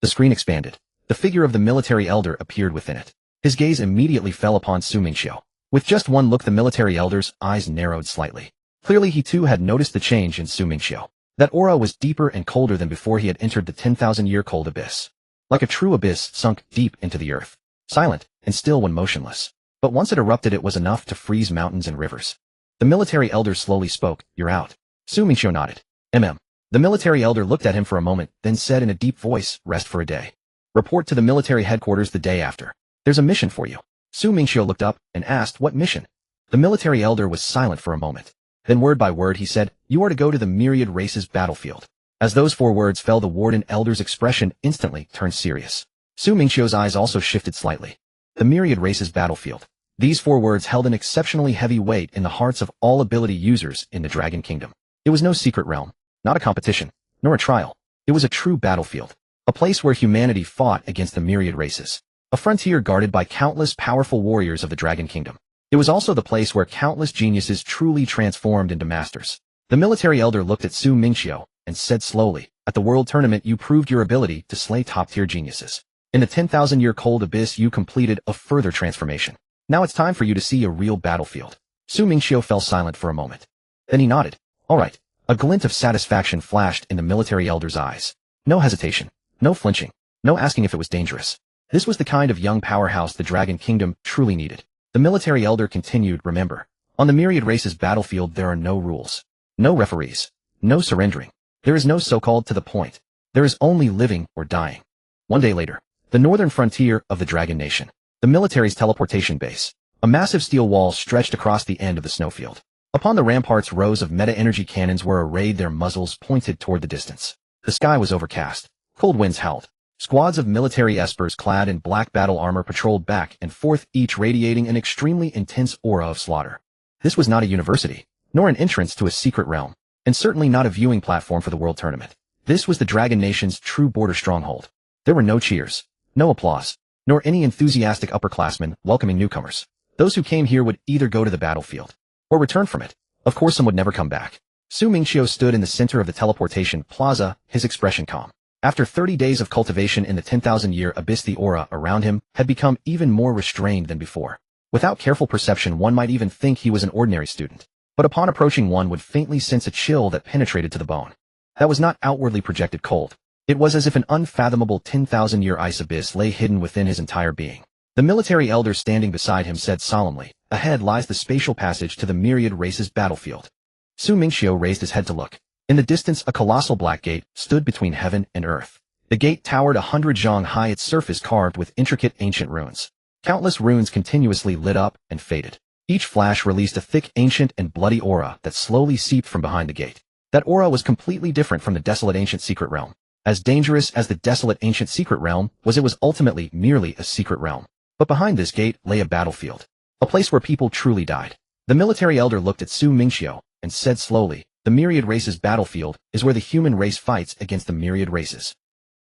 The screen expanded. The figure of the military elder appeared within it. His gaze immediately fell upon Mingqiu. With just one look, the military elder's eyes narrowed slightly. Clearly he too had noticed the change in Mingqiu. That aura was deeper and colder than before he had entered the 10,000-year cold abyss. Like a true abyss sunk deep into the earth, silent and still when motionless. But once it erupted it was enough to freeze mountains and rivers. The military elder slowly spoke, "You're out." Mingqiu nodded. The military elder looked at him for a moment, then said in a deep voice, "Rest for a day. Report to the military headquarters the day after. There's a mission for you." Mingqiu looked up and asked, "What mission?" The military elder was silent for a moment. Then word by word he said, "You are to go to the myriad races battlefield." As those 4 words fell, the warden elder's expression instantly turned serious. Mingqiu's eyes also shifted slightly. The myriad races battlefield. These 4 words held an exceptionally heavy weight in the hearts of all ability users in the Dragon Kingdom. It was no secret realm, not a competition, nor a trial. It was a true battlefield. A place where humanity fought against the myriad races. A frontier guarded by countless powerful warriors of the Dragon Kingdom. It was also the place where countless geniuses truly transformed into masters. The military elder looked at Mingqiu and said slowly, "At the World Tournament you proved your ability to slay top-tier geniuses. In the 10,000-year cold abyss you completed a further transformation. Now it's time for you to see a real battlefield." Mingqiu fell silent for a moment. Then he nodded. "All right." A glint of satisfaction flashed in the military elder's eyes. No hesitation. No flinching. No asking if it was dangerous. This was the kind of young powerhouse the Dragon Kingdom truly needed. The military elder continued, "Remember, on the myriad races battlefield there are no rules. No referees. No surrendering. There is no so-called to the point. There is only living or dying." One day later, the northern frontier of the Dragon Nation. The military's teleportation base. A massive steel wall stretched across the end of the snowfield. Upon the ramparts rows of meta-energy cannons were arrayed, their muzzles pointed toward the distance. The sky was overcast. Cold winds howled. Squads of military espers clad in black battle armor patrolled back and forth, each radiating an extremely intense aura of slaughter. This was not a university, nor an entrance to a secret realm, and certainly not a viewing platform for the World Tournament. This was the Dragon Nation's true border stronghold. There were no cheers, no applause, nor any enthusiastic upperclassmen welcoming newcomers. Those who came here would either go to the battlefield or return from it. Of course some would never come back. Mingqiu stood in the center of the teleportation plaza, his expression calm. After 30 days of cultivation in the 10,000-year abyss, the aura around him had become even more restrained than before. Without careful perception one might even think he was an ordinary student. But upon approaching one would faintly sense a chill that penetrated to the bone. That was not outwardly projected cold. It was as if an unfathomable 10,000-year ice abyss lay hidden within his entire being. The military elder standing beside him said solemnly, "Ahead lies the spatial passage to the myriad races battlefield." Mingqiu raised his head to look. In the distance, a colossal black gate stood between heaven and earth. The gate towered 100 zhang high, its surface carved with intricate ancient runes. Countless runes continuously lit up and faded. Each flash released a thick, ancient, and bloody aura that slowly seeped from behind the gate. That aura was completely different from the desolate ancient secret realm. As dangerous as the desolate ancient secret realm was, it was ultimately merely a secret realm. But behind this gate lay a battlefield. A place where people truly died. The military elder looked at Mingqiu and said slowly, "The myriad races battlefield is where the human race fights against the myriad races.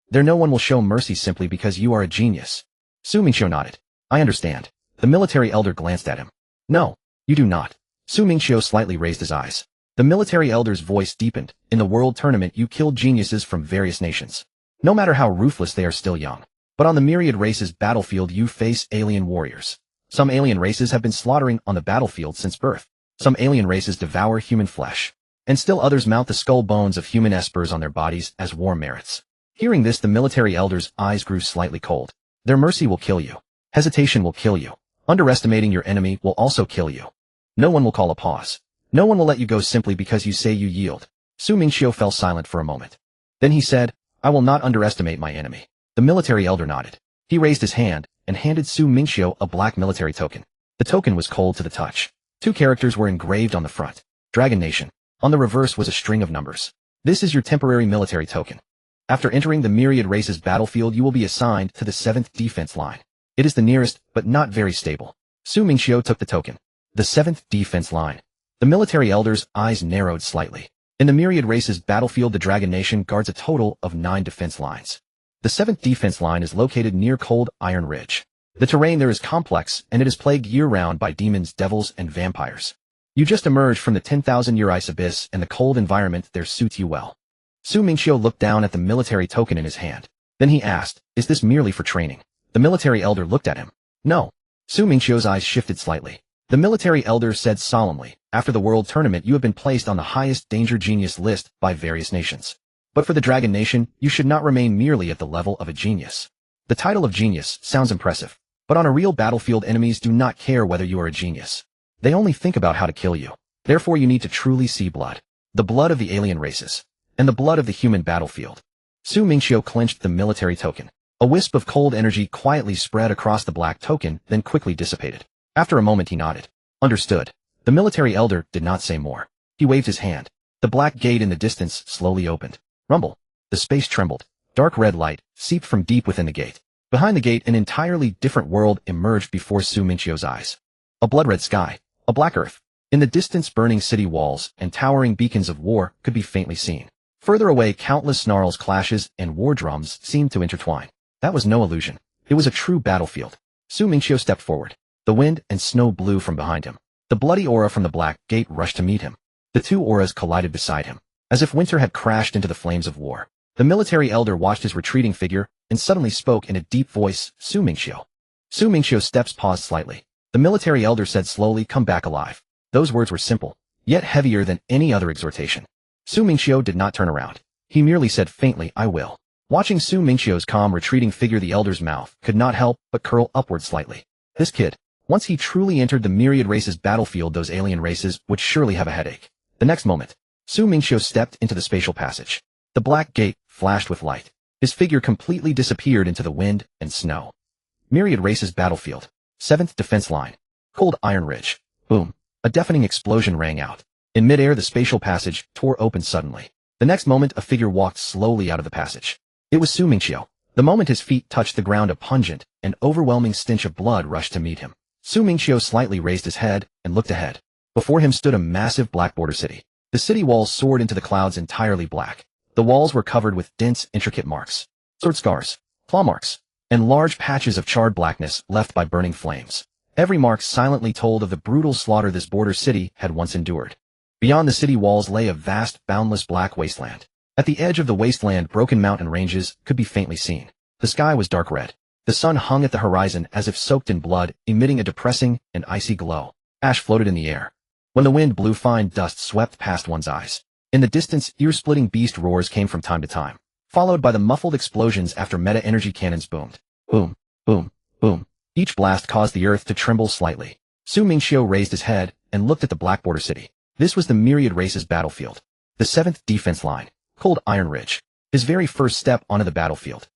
There no one will show mercy simply because you are a genius." Mingqiu nodded. "I understand." The military elder glanced at him. "No, you do not." Mingqiu slightly raised his eyes. The military elder's voice deepened. "In the World Tournament you killed geniuses from various nations. No matter how ruthless, they are still young. But on the myriad races battlefield you face alien warriors. Some alien races have been slaughtering on the battlefield since birth. Some alien races devour human flesh. And still others mount the skull bones of human espers on their bodies as war merits." Hearing this, the military elder's eyes grew slightly cold. "Their mercy will kill you. Hesitation will kill you. Underestimating your enemy will also kill you. No one will call a pause. No one will let you go simply because you say you yield." Mingqiu fell silent for a moment. Then he said, "I will not underestimate my enemy." The military elder nodded. He raised his hand and handed Mingqiu a black military token. The token was cold to the touch. 2 characters were engraved on the front. Dragon Nation. On the reverse was a string of numbers. "This is your temporary military token. After entering the myriad races battlefield you will be assigned to the 7th defense line. It is the nearest, but not very stable." Mingqiu took the token. The 7th defense line. The military elder's eyes narrowed slightly. In the myriad races battlefield the Dragon Nation guards a total of 9 defense lines. The 7th defense line is located near Cold Iron Ridge. The terrain there is complex, and it is plagued year-round by demons, devils, and vampires. You just emerged from the 10,000-year ice abyss, and the cold environment there suits you well. Mingqiu looked down at the military token in his hand. Then he asked, "Is this merely for training?" The military elder looked at him. "No." Mingqiu's eyes shifted slightly. The military elder said solemnly, after the world tournament you have been placed on the highest danger genius list by various nations. But for the Dragon Nation, you should not remain merely at the level of a genius. The title of genius sounds impressive, but on a real battlefield enemies do not care whether you are a genius. They only think about how to kill you. Therefore you need to truly see blood. The blood of the alien races. And the blood of the human battlefield. Mingqiu clenched the military token. A wisp of cold energy quietly spread across the black token, then quickly dissipated. After a moment he nodded. Understood. The military elder did not say more. He waved his hand. The black gate in the distance slowly opened. Rumble. The space trembled. Dark red light seeped from deep within the gate. Behind the gate an entirely different world emerged before Mingqiu's eyes. A blood-red sky. A black earth. In the distance burning city walls and towering beacons of war could be faintly seen. Further away countless snarls, clashes, and war drums seemed to intertwine. That was no illusion. It was a true battlefield. Mingqiu stepped forward. The wind and snow blew from behind him. The bloody aura from the black gate rushed to meet him. The two auras collided beside him, as if winter had crashed into the flames of war. The military elder watched his retreating figure and suddenly spoke in a deep voice, Mingqiu. Mingqiu's steps paused slightly. The military elder said slowly, come back alive. Those words were simple, yet heavier than any other exhortation. Mingqiu did not turn around. He merely said faintly, I will. Watching Mingqiu's calm retreating figure, the elder's mouth could not help but curl upward slightly. This kid, once he truly entered the myriad races battlefield, those alien races would surely have a headache. The next moment, Mingqiu stepped into the spatial passage. The black gate flashed with light. His figure completely disappeared into the wind and snow. Myriad races battlefield. 7th defense line. Cold Iron Ridge. Boom. A deafening explosion rang out. In midair the spatial passage tore open suddenly. The next moment a figure walked slowly out of the passage. It was Mingqiu. The moment his feet touched the ground a pungent and overwhelming stench of blood rushed to meet him. Mingqiu slightly raised his head and looked ahead. Before him stood a massive black border city. The city walls soared into the clouds entirely black. The walls were covered with dense, intricate marks, sword scars, claw marks, and large patches of charred blackness left by burning flames. Every mark silently told of the brutal slaughter this border city had once endured. Beyond the city walls lay a vast, boundless black wasteland. At the edge of the wasteland, broken mountain ranges could be faintly seen. The sky was dark red. The sun hung at the horizon as if soaked in blood, emitting a depressing and icy glow. Ash floated in the air. When the wind blew, fine dust swept past one's eyes. In the distance, ear-splitting beast roars came from time to time, followed by the muffled explosions after meta-energy cannons boomed. Boom, boom, boom. Each blast caused the earth to tremble slightly. Mingqiu raised his head and looked at the black border city. This was the myriad races battlefield. The 7th defense line. Cold Iron Ridge. His very first step onto the battlefield.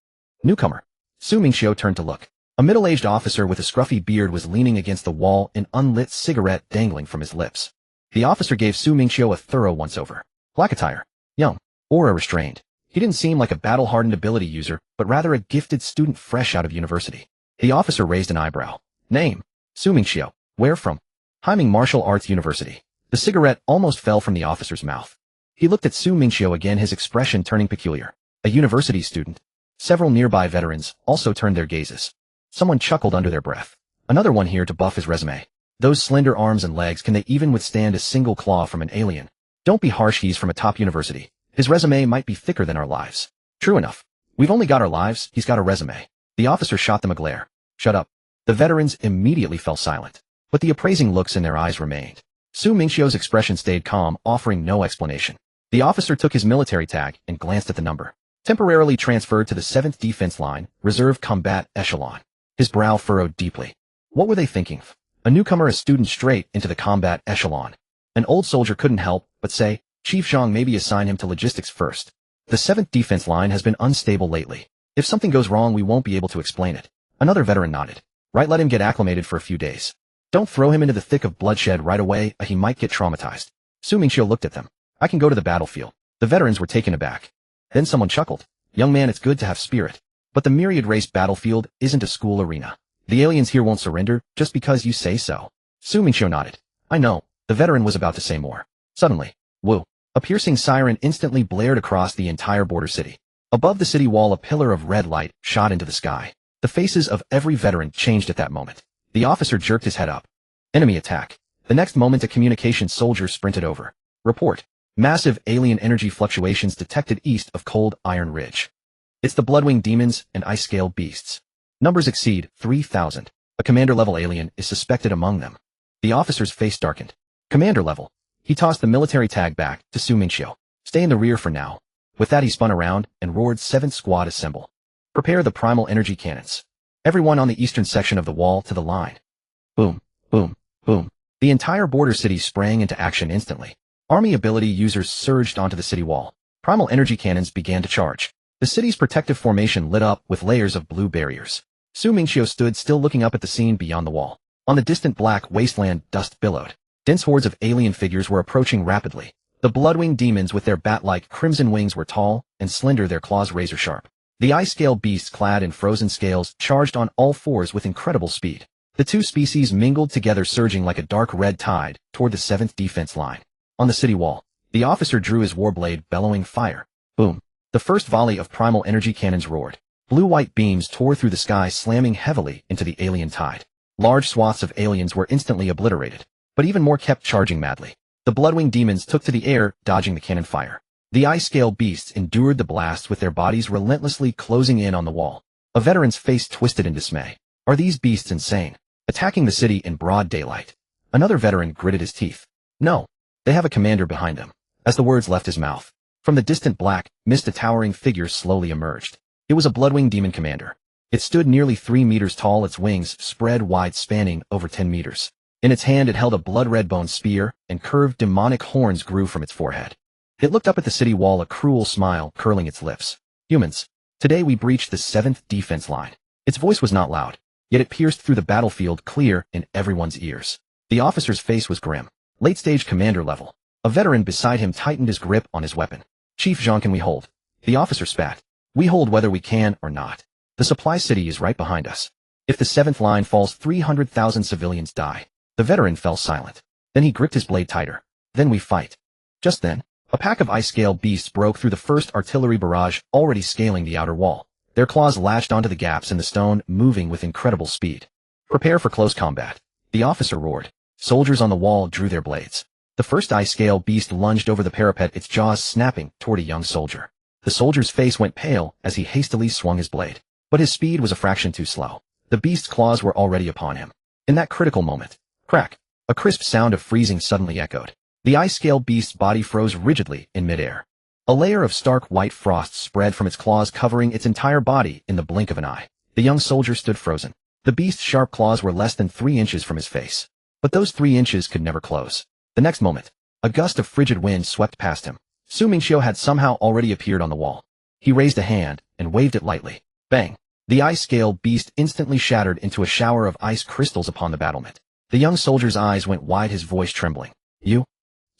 Newcomer. Mingqiu turned to look. A middle-aged officer with a scruffy beard was leaning against the wall, an unlit cigarette dangling from his lips. The officer gave Mingqiu a thorough once-over. Black attire. Young. Aura restrained. He didn't seem like a battle-hardened ability user, but rather a gifted student fresh out of university. The officer raised an eyebrow. Name. Mingqiu. Where from? Himing Martial Arts University. The cigarette almost fell from the officer's mouth. He looked at Mingqiu again, his expression turning peculiar. A university student. Several nearby veterans also turned their gazes. Someone chuckled under their breath. Another one here to buff his resume. Those slender arms and legs, can they even withstand a single claw from an alien? Don't be harsh, he's from a top university. His resume might be thicker than our lives. True enough. We've only got our lives, he's got a resume. The officer shot them a glare. Shut up. The veterans immediately fell silent. But the appraising looks in their eyes remained. Mingqiu's expression stayed calm, offering no explanation. The officer took his military tag and glanced at the number. Temporarily transferred to the 7th defense line, reserve combat echelon. His brow furrowed deeply. What were they thinking? A newcomer, a student straight into the combat echelon. An old soldier couldn't help but say, Chief Zhang, maybe assign him to logistics first. The 7th defense line has been unstable lately. If something goes wrong, we won't be able to explain it. Another veteran nodded. Right, let him get acclimated for a few days. Don't throw him into the thick of bloodshed right away, he might get traumatized. Mingqiu looked at them. I can go to the battlefield. The veterans were taken aback. Then someone chuckled. Young man, it's good to have spirit. But the myriad race battlefield isn't a school arena. The aliens here won't surrender just because you say so. Mingqiu nodded. I know. The veteran was about to say more. Suddenly, woo! A piercing siren instantly blared across the entire border city. Above the city wall, a pillar of red light shot into the sky. The faces of every veteran changed at that moment. The officer jerked his head up. Enemy attack. The next moment, a communication soldier sprinted over. Report. Massive alien energy fluctuations detected east of Cold Iron Ridge. It's the Bloodwing demons and ice-scale beasts. Numbers exceed 3,000. A commander-level alien is suspected among them. The officer's face darkened. Commander level. He tossed the military tag back to Mingqiu. Stay in the rear for now. With that he spun around and roared, 7th Squad assemble. Prepare the primal energy cannons. Everyone on the eastern section of the wall to the line. Boom, boom, boom. The entire border city sprang into action instantly. Army ability users surged onto the city wall. Primal energy cannons began to charge. The city's protective formation lit up with layers of blue barriers. Mingqiu stood still looking up at the scene beyond the wall. On the distant black wasteland, dust billowed. Dense hordes of alien figures were approaching rapidly. The blood-winged demons with their bat-like crimson wings were tall and slender, their claws razor-sharp. The ice-scale beasts clad in frozen scales charged on all fours with incredible speed. The two species mingled together, surging like a dark red tide toward the 7th defense line. On the city wall, the officer drew his warblade, bellowing fire. Boom. The first volley of primal energy cannons roared. Blue-white beams tore through the sky, slamming heavily into the alien tide. Large swaths of aliens were instantly obliterated, but even more kept charging madly. The blood-winged demons took to the air, dodging the cannon fire. The ice-scale beasts endured the blast with their bodies relentlessly closing in on the wall. A veteran's face twisted in dismay. Are these beasts insane? Attacking the city in broad daylight. Another veteran gritted his teeth. No. They have a commander behind them. As the words left his mouth, from the distant black mist a towering figure slowly emerged. It was a blood-winged demon commander. It stood nearly 3 meters tall, its wings spread wide, spanning over 10 meters. In its hand it held a blood-red bone spear, and curved demonic horns grew from its forehead. It looked up at the city wall, a cruel smile curling its lips. Humans, today we breached the 7th defense line. Its voice was not loud, yet it pierced through the battlefield, clear in everyone's ears. The officer's face was grim. Late-stage commander level. A veteran beside him tightened his grip on his weapon. Chief Jean, can we hold? The officer spat. We hold whether we can or not. The supply city is right behind us. If the 7th line falls, 300,000 civilians die. The veteran fell silent. Then he gripped his blade tighter. Then we fight. Just then, a pack of ice-scale beasts broke through the first artillery barrage, already scaling the outer wall. Their claws latched onto the gaps in the stone, moving with incredible speed. Prepare for close combat. The officer roared. Soldiers on the wall drew their blades. The first ice-scale beast lunged over the parapet, its jaws snapping toward a young soldier. The soldier's face went pale as he hastily swung his blade. But his speed was a fraction too slow. The beast's claws were already upon him. In that critical moment, crack, a crisp sound of freezing suddenly echoed. The ice-scale beast's body froze rigidly in midair. A layer of stark white frost spread from its claws, covering its entire body in the blink of an eye. The young soldier stood frozen. The beast's sharp claws were less than 3 inches from his face. But those 3 inches could never close. The next moment, a gust of frigid wind swept past him. Mingqiu had somehow already appeared on the wall. He raised a hand and waved it lightly. Bang! The ice-scale beast instantly shattered into a shower of ice crystals upon the battlement. The young soldier's eyes went wide, his voice trembling. You?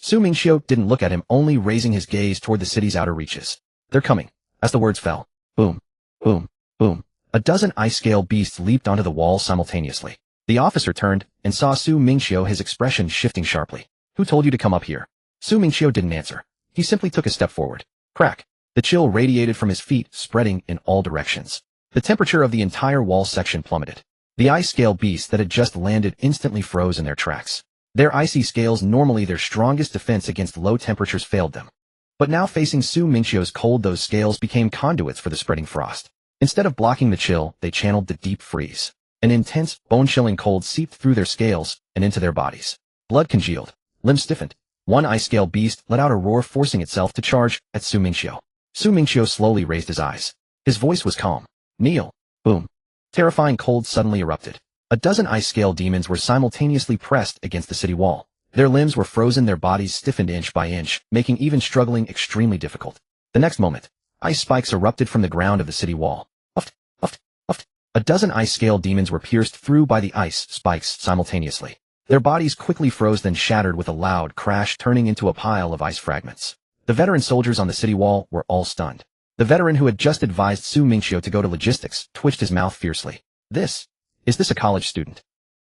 Mingqiu didn't look at him, only raising his gaze toward the city's outer reaches. They're coming. As the words fell, boom, boom, boom, a dozen ice-scale beasts leaped onto the wall simultaneously. The officer turned and saw Mingqiu, his expression shifting sharply. Who told you to come up here? Mingqiu didn't answer. He simply took a step forward. Crack! The chill radiated from his feet, spreading in all directions. The temperature of the entire wall section plummeted. The ice-scale beasts that had just landed instantly froze in their tracks. Their icy scales, normally their strongest defense against low temperatures, failed them. But now, facing Mingqiu's cold, those scales became conduits for the spreading frost. Instead of blocking the chill, they channeled the deep freeze. An intense, bone-chilling cold seeped through their scales and into their bodies. Blood congealed. Limbs stiffened. One ice-scale beast let out a roar, forcing itself to charge at Mingqiu. Mingqiu slowly raised his eyes. His voice was calm. Kneel. Boom. Terrifying cold suddenly erupted. A dozen ice-scale demons were simultaneously pressed against the city wall. Their limbs were frozen, their bodies stiffened inch by inch, making even struggling extremely difficult. The next moment, ice spikes erupted from the ground of the city wall. Uft, uft, uft. A dozen ice-scale demons were pierced through by the ice spikes simultaneously. Their bodies quickly froze, then shattered with a loud crash, turning into a pile of ice fragments. The veteran soldiers on the city wall were all stunned. The veteran who had just advised Mingqiu to go to logistics twitched his mouth fiercely. Is this a college student?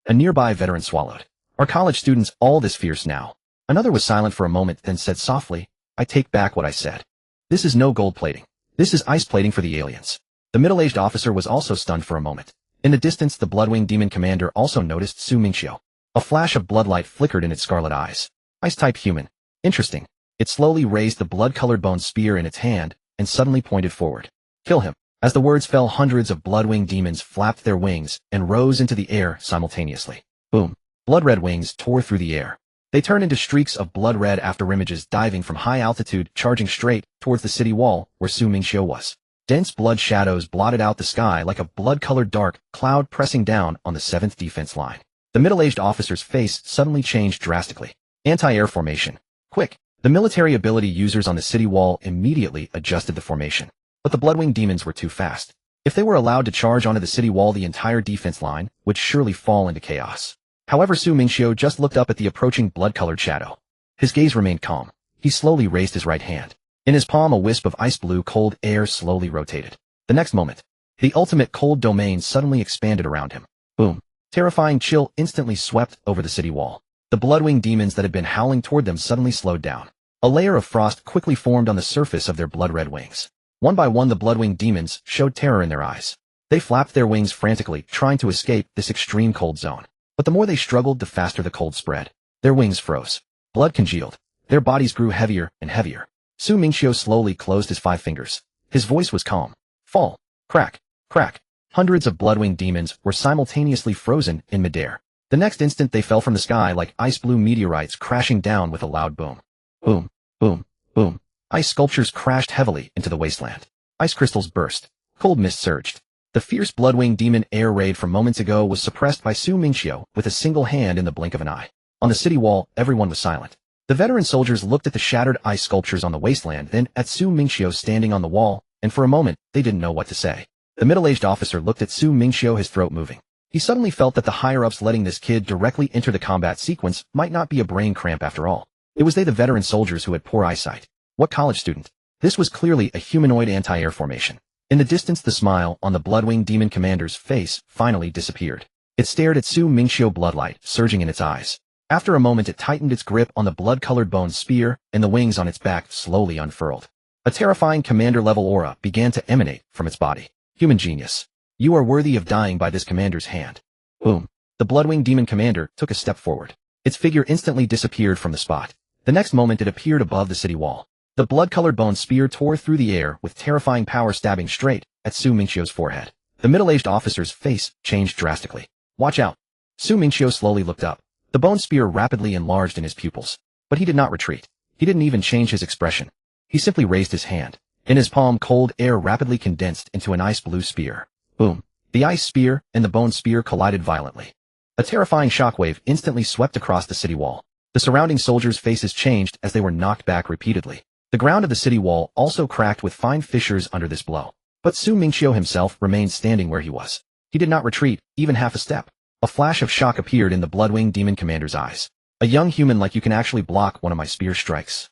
A nearby veteran swallowed. Are college students all this fierce now? Another was silent for a moment, then said softly, I take back what I said. This is no gold plating. This is ice plating for the aliens. The middle-aged officer was also stunned for a moment. In the distance, the blood-winged demon commander also noticed Mingqiu. A flash of bloodlight flickered in its scarlet eyes. Ice-type human. Interesting. It slowly raised the blood-colored bone spear in its hand and suddenly pointed forward. Kill him. As the words fell, hundreds of blood-winged demons flapped their wings and rose into the air simultaneously. Boom. Blood-red wings tore through the air. They turned into streaks of blood-red afterimages diving from high altitude, charging straight towards the city wall where Su Mingqiu was. Dense blood shadows blotted out the sky like a blood-colored dark cloud pressing down on the 7th defense line. The middle-aged officer's face suddenly changed drastically. Anti-air formation. Quick! The military ability users on the city wall immediately adjusted the formation. But the Bloodwing demons were too fast. If they were allowed to charge onto the city wall, the entire defense line would surely fall into chaos. However, Su Mingqiu just looked up at the approaching blood-colored shadow. His gaze remained calm. He slowly raised his right hand. In his palm, a wisp of ice-blue cold air slowly rotated. The next moment, the ultimate cold domain suddenly expanded around him. Boom! Terrifying chill instantly swept over the city wall. The Bloodwing demons that had been howling toward them suddenly slowed down. A layer of frost quickly formed on the surface of their blood-red wings. One by one, the Bloodwing demons showed terror in their eyes. They flapped their wings frantically, trying to escape this extreme cold zone. But the more they struggled, the faster the cold spread. Their wings froze. Blood congealed. Their bodies grew heavier and heavier. Su Mingqiu slowly closed his 5 fingers. His voice was calm. Fall. Crack. Crack. Hundreds of Bloodwing demons were simultaneously frozen in midair. The next instant, they fell from the sky like ice-blue meteorites crashing down with a loud boom. Boom. Boom. Boom. Ice sculptures crashed heavily into the wasteland. Ice crystals burst. Cold mist surged. The fierce Bloodwing demon air raid from moments ago was suppressed by Su Mingqiu with a single hand in the blink of an eye. On the city wall, everyone was silent. The veteran soldiers looked at the shattered ice sculptures on the wasteland, then at Su Mingqiu standing on the wall, and for a moment, they didn't know what to say. The middle-aged officer looked at Su Mingqiu, his throat moving. He suddenly felt that the higher-ups letting this kid directly enter the combat sequence might not be a brain cramp after all. It was they, the veteran soldiers, who had poor eyesight. What college student? This was clearly a humanoid anti-air formation. In the distance, the smile on the Bloodwing demon commander's face finally disappeared. It stared at Su Mingqiu, bloodlight surging in its eyes. After a moment, it tightened its grip on the blood-colored bone spear, and the wings on its back slowly unfurled. A terrifying commander-level aura began to emanate from its body. Human genius. You are worthy of dying by this commander's hand. Boom. The Bloodwing demon commander took a step forward. Its figure instantly disappeared from the spot. The next moment, it appeared above the city wall. The blood-colored bone spear tore through the air with terrifying power, stabbing straight at Su Mingqiu's forehead. The middle-aged officer's face changed drastically. Watch out. Su Mingqiu slowly looked up. The bone spear rapidly enlarged in his pupils. But he did not retreat. He didn't even change his expression. He simply raised his hand. In his palm, cold air rapidly condensed into an ice-blue spear. Boom. The ice spear and the bone spear collided violently. A terrifying shockwave instantly swept across the city wall. The surrounding soldiers' faces changed as they were knocked back repeatedly. The ground of the city wall also cracked with fine fissures under this blow. But Su Mingqiu himself remained standing where he was. He did not retreat, even half a step. A flash of shock appeared in the Bloodwing demon commander's eyes. A young human like you can actually block one of my spear strikes.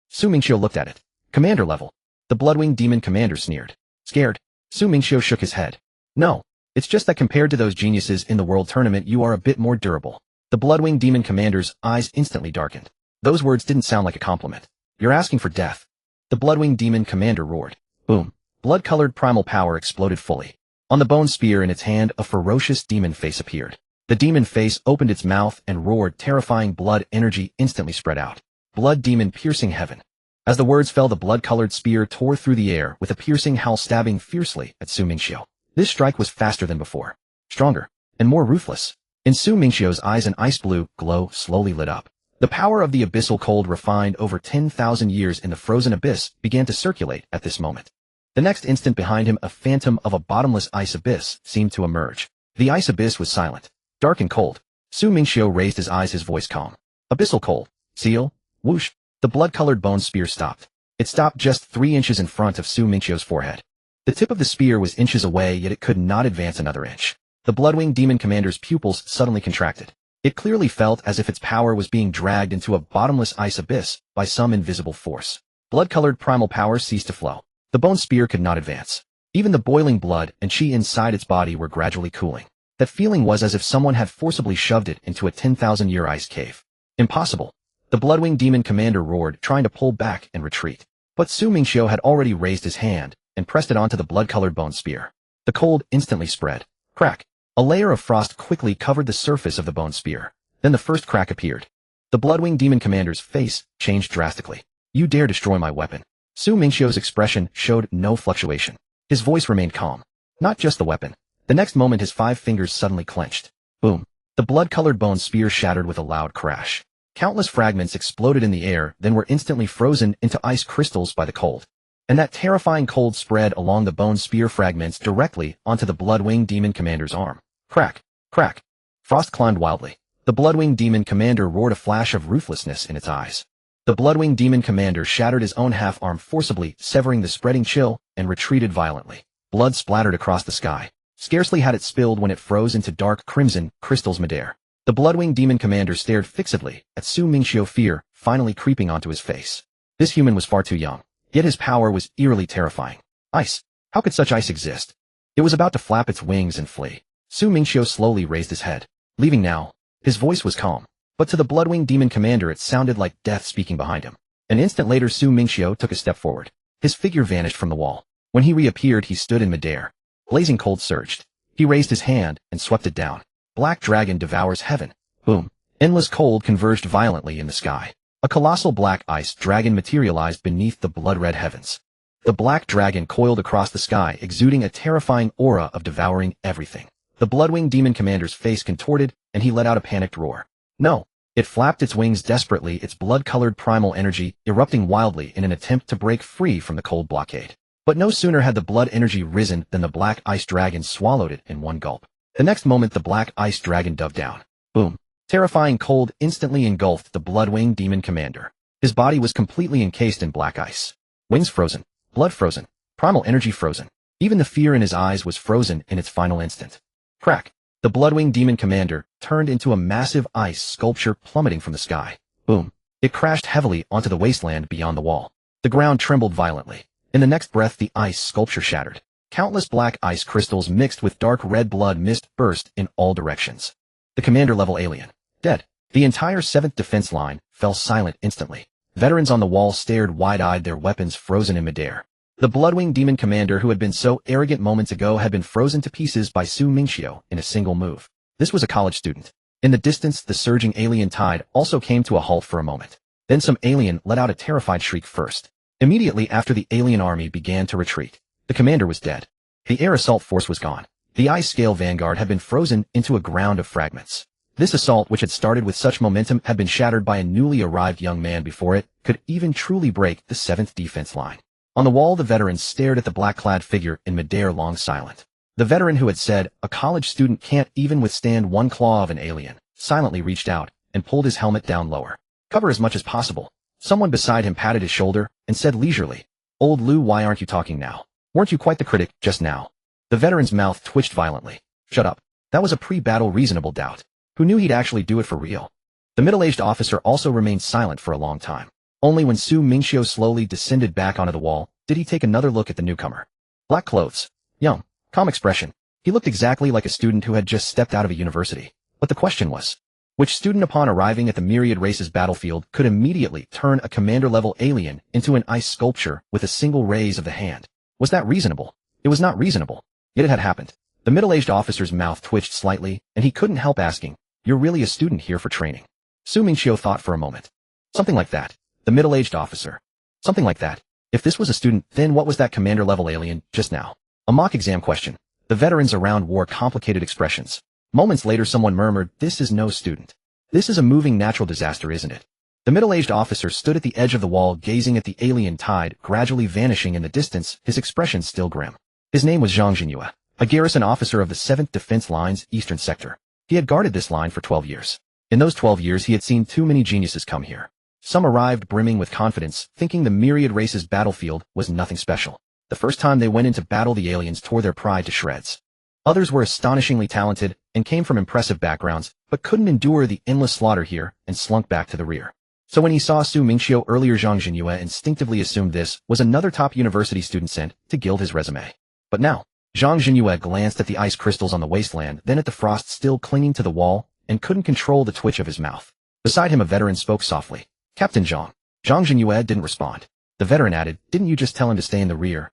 Su Mingqiu looked at it. Commander level. The Bloodwing demon commander sneered. Scared? Su Mingqiu shook his head. No. It's just that compared to those geniuses in the world tournament, you are a bit more durable. The Bloodwing demon commander's eyes instantly darkened. Those words didn't sound like a compliment. You're asking for death. The Bloodwing demon commander roared. Boom. Blood-colored primal power exploded fully. On the bone spear in its hand, a ferocious demon face appeared. The demon face opened its mouth and roared. Terrifying blood energy instantly spread out. Blood demon piercing heaven. As the words fell, the blood-colored spear tore through the air with a piercing howl, stabbing fiercely at Su Mingqiu. This strike was faster than before. Stronger. And more ruthless. In Su Mingqiu's eyes, an ice-blue glow slowly lit up. The power of the abyssal cold, refined over 10,000 years in the frozen abyss, began to circulate at this moment. The next instant, behind him, a phantom of a bottomless ice abyss seemed to emerge. The ice abyss was silent, dark and cold. Su Mingqiu raised his eyes, his voice calm. Abyssal cold. Seal. Whoosh. The blood-colored bone spear stopped. It stopped just 3 inches in front of Su Mingqiu's forehead. The tip of the spear was inches away, yet it could not advance another inch. The Bloodwing demon commander's pupils suddenly contracted. It clearly felt as if its power was being dragged into a bottomless ice abyss by some invisible force. Blood-colored primal power ceased to flow. The bone spear could not advance. Even the boiling blood and chi inside its body were gradually cooling. That feeling was as if someone had forcibly shoved it into a 10,000-year ice cave. Impossible. The Bloodwing demon commander roared, trying to pull back and retreat. But Su Mingqiu had already raised his hand and pressed it onto the blood-colored bone spear. The cold instantly spread. Crack. A layer of frost quickly covered the surface of the bone spear. Then the first crack appeared. The Bloodwing demon commander's face changed drastically. You dare destroy my weapon. Su Mingqiu's expression showed no fluctuation. His voice remained calm. Not just the weapon. The next moment, his 5 fingers suddenly clenched. Boom. The blood-colored bone spear shattered with a loud crash. Countless fragments exploded in the air, then were instantly frozen into ice crystals by the cold. And that terrifying cold spread along the bone spear fragments directly onto the Bloodwing Demon Commander's arm. Crack! Crack! Frost climbed wildly. The Bloodwing Demon Commander roared, a flash of ruthlessness in its eyes. The Bloodwing Demon Commander shattered his own half-arm forcibly, severing the spreading chill, and retreated violently. Blood splattered across the sky. Scarcely had it spilled when it froze into dark crimson crystals midair. The Bloodwing Demon Commander stared fixedly at Su Mingqiu, fear finally creeping onto his face. This human was far too young, yet his power was eerily terrifying. Ice. How could such ice exist? It was about to flap its wings and flee. Su Mingqiu slowly raised his head. Leaving now. His voice was calm, but to the Bloodwing Demon Commander it sounded like death speaking behind him. An instant later Su Mingqiu took a step forward. His figure vanished from the wall. When he reappeared he stood in midair. Blazing cold surged. He raised his hand and swept it down. Black dragon devours heaven. Boom. Endless cold converged violently in the sky. A colossal black ice dragon materialized beneath the blood-red heavens. The black dragon coiled across the sky, exuding a terrifying aura of devouring everything. The Bloodwing Demon Commander's face contorted, and he let out a panicked roar. No! It flapped its wings desperately, its blood-colored primal energy erupting wildly in an attempt to break free from the cold blockade. But no sooner had the blood energy risen than the black ice dragon swallowed it in one gulp. The next moment the black ice dragon dove down. Boom. Terrifying cold instantly engulfed the Bloodwing Demon Commander. His body was completely encased in black ice. Wings frozen. Blood frozen. Primal energy frozen. Even the fear in his eyes was frozen in its final instant. Crack. The Bloodwing Demon Commander turned into a massive ice sculpture plummeting from the sky. Boom. It crashed heavily onto the wasteland beyond the wall. The ground trembled violently. In the next breath the ice sculpture shattered. Countless black ice crystals mixed with dark red blood mist burst in all directions. The commander-level alien. Dead. The entire 7th defense line fell silent instantly. Veterans on the wall stared wide-eyed, their weapons frozen in midair. The Bloodwing Demon Commander who had been so arrogant moments ago had been frozen to pieces by Su Mingqiu in a single move. This was a college student. In the distance the surging alien tide also came to a halt for a moment. Then some alien let out a terrified shriek first. Immediately after the alien army began to retreat. The commander was dead. The air assault force was gone. The ice scale vanguard had been frozen into a ground of fragments. This assault, which had started with such momentum, had been shattered by a newly arrived young man before it could even truly break the 7th defense line. On the wall the veterans stared at the black-clad figure in midair, long silent. The veteran who had said, "A college student can't even withstand one claw of an alien," silently reached out and pulled his helmet down lower. "Cover as much as possible." Someone beside him patted his shoulder and said leisurely, "Old Lu, why aren't you talking now? Weren't you quite the critic just now?" The veteran's mouth twitched violently. "Shut up." That was a pre-battle reasonable doubt. Who knew he'd actually do it for real? The middle-aged officer also remained silent for a long time. Only when Su Mingqiu slowly descended back onto the wall did he take another look at the newcomer. Black clothes. Young. Calm expression. He looked exactly like a student who had just stepped out of a university. But the question was, which student upon arriving at the myriad races battlefield could immediately turn a commander-level alien into an ice sculpture with a single raise of the hand? Was that reasonable? It was not reasonable. Yet it had happened. The middle-aged officer's mouth twitched slightly, and he couldn't help asking, "You're really a student here for training?" Su Mingqiu thought for a moment. Something like that. The middle-aged officer. Something like that. If this was a student, then what was that commander-level alien just now? A mock exam question. The veterans around wore complicated expressions. Moments later someone murmured, "This is no student. This is a moving natural disaster, isn't it?" The middle-aged officer stood at the edge of the wall gazing at the alien tide gradually vanishing in the distance, his expression still grim. His name was Zhang Jinyue, a garrison officer of the 7th Defense Line's eastern sector. He had guarded this line for 12 years. In those 12 years he had seen too many geniuses come here. Some arrived brimming with confidence, thinking the myriad races battlefield was nothing special. The first time they went into battle the aliens tore their pride to shreds. Others were astonishingly talented and came from impressive backgrounds, but couldn't endure the endless slaughter here and slunk back to the rear. So when he saw Su Mingqiu earlier, Zhang Jinyue instinctively assumed this was another top university student sent to gild his resume. But now, Zhang Jinyue glanced at the ice crystals on the wasteland, then at the frost still clinging to the wall, and couldn't control the twitch of his mouth. Beside him a veteran spoke softly. "Captain Zhang." Zhang Jinyue didn't respond. The veteran added, "Didn't you just tell him to stay in the rear?"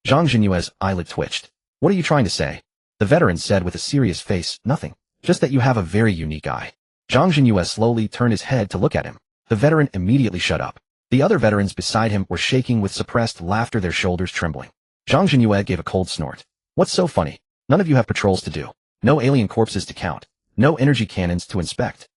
Zhang Jinyue's eyelid twitched. "What are you trying to say?" The veteran said with a serious face, "Nothing. Just that you have a very unique eye." Zhang Jinyue slowly turned his head to look at him. The veteran immediately shut up. The other veterans beside him were shaking with suppressed laughter, their shoulders trembling. Zhang Jinyue gave a cold snort. "What's so funny? None of you have patrols to do. No alien corpses to count. No energy cannons to inspect.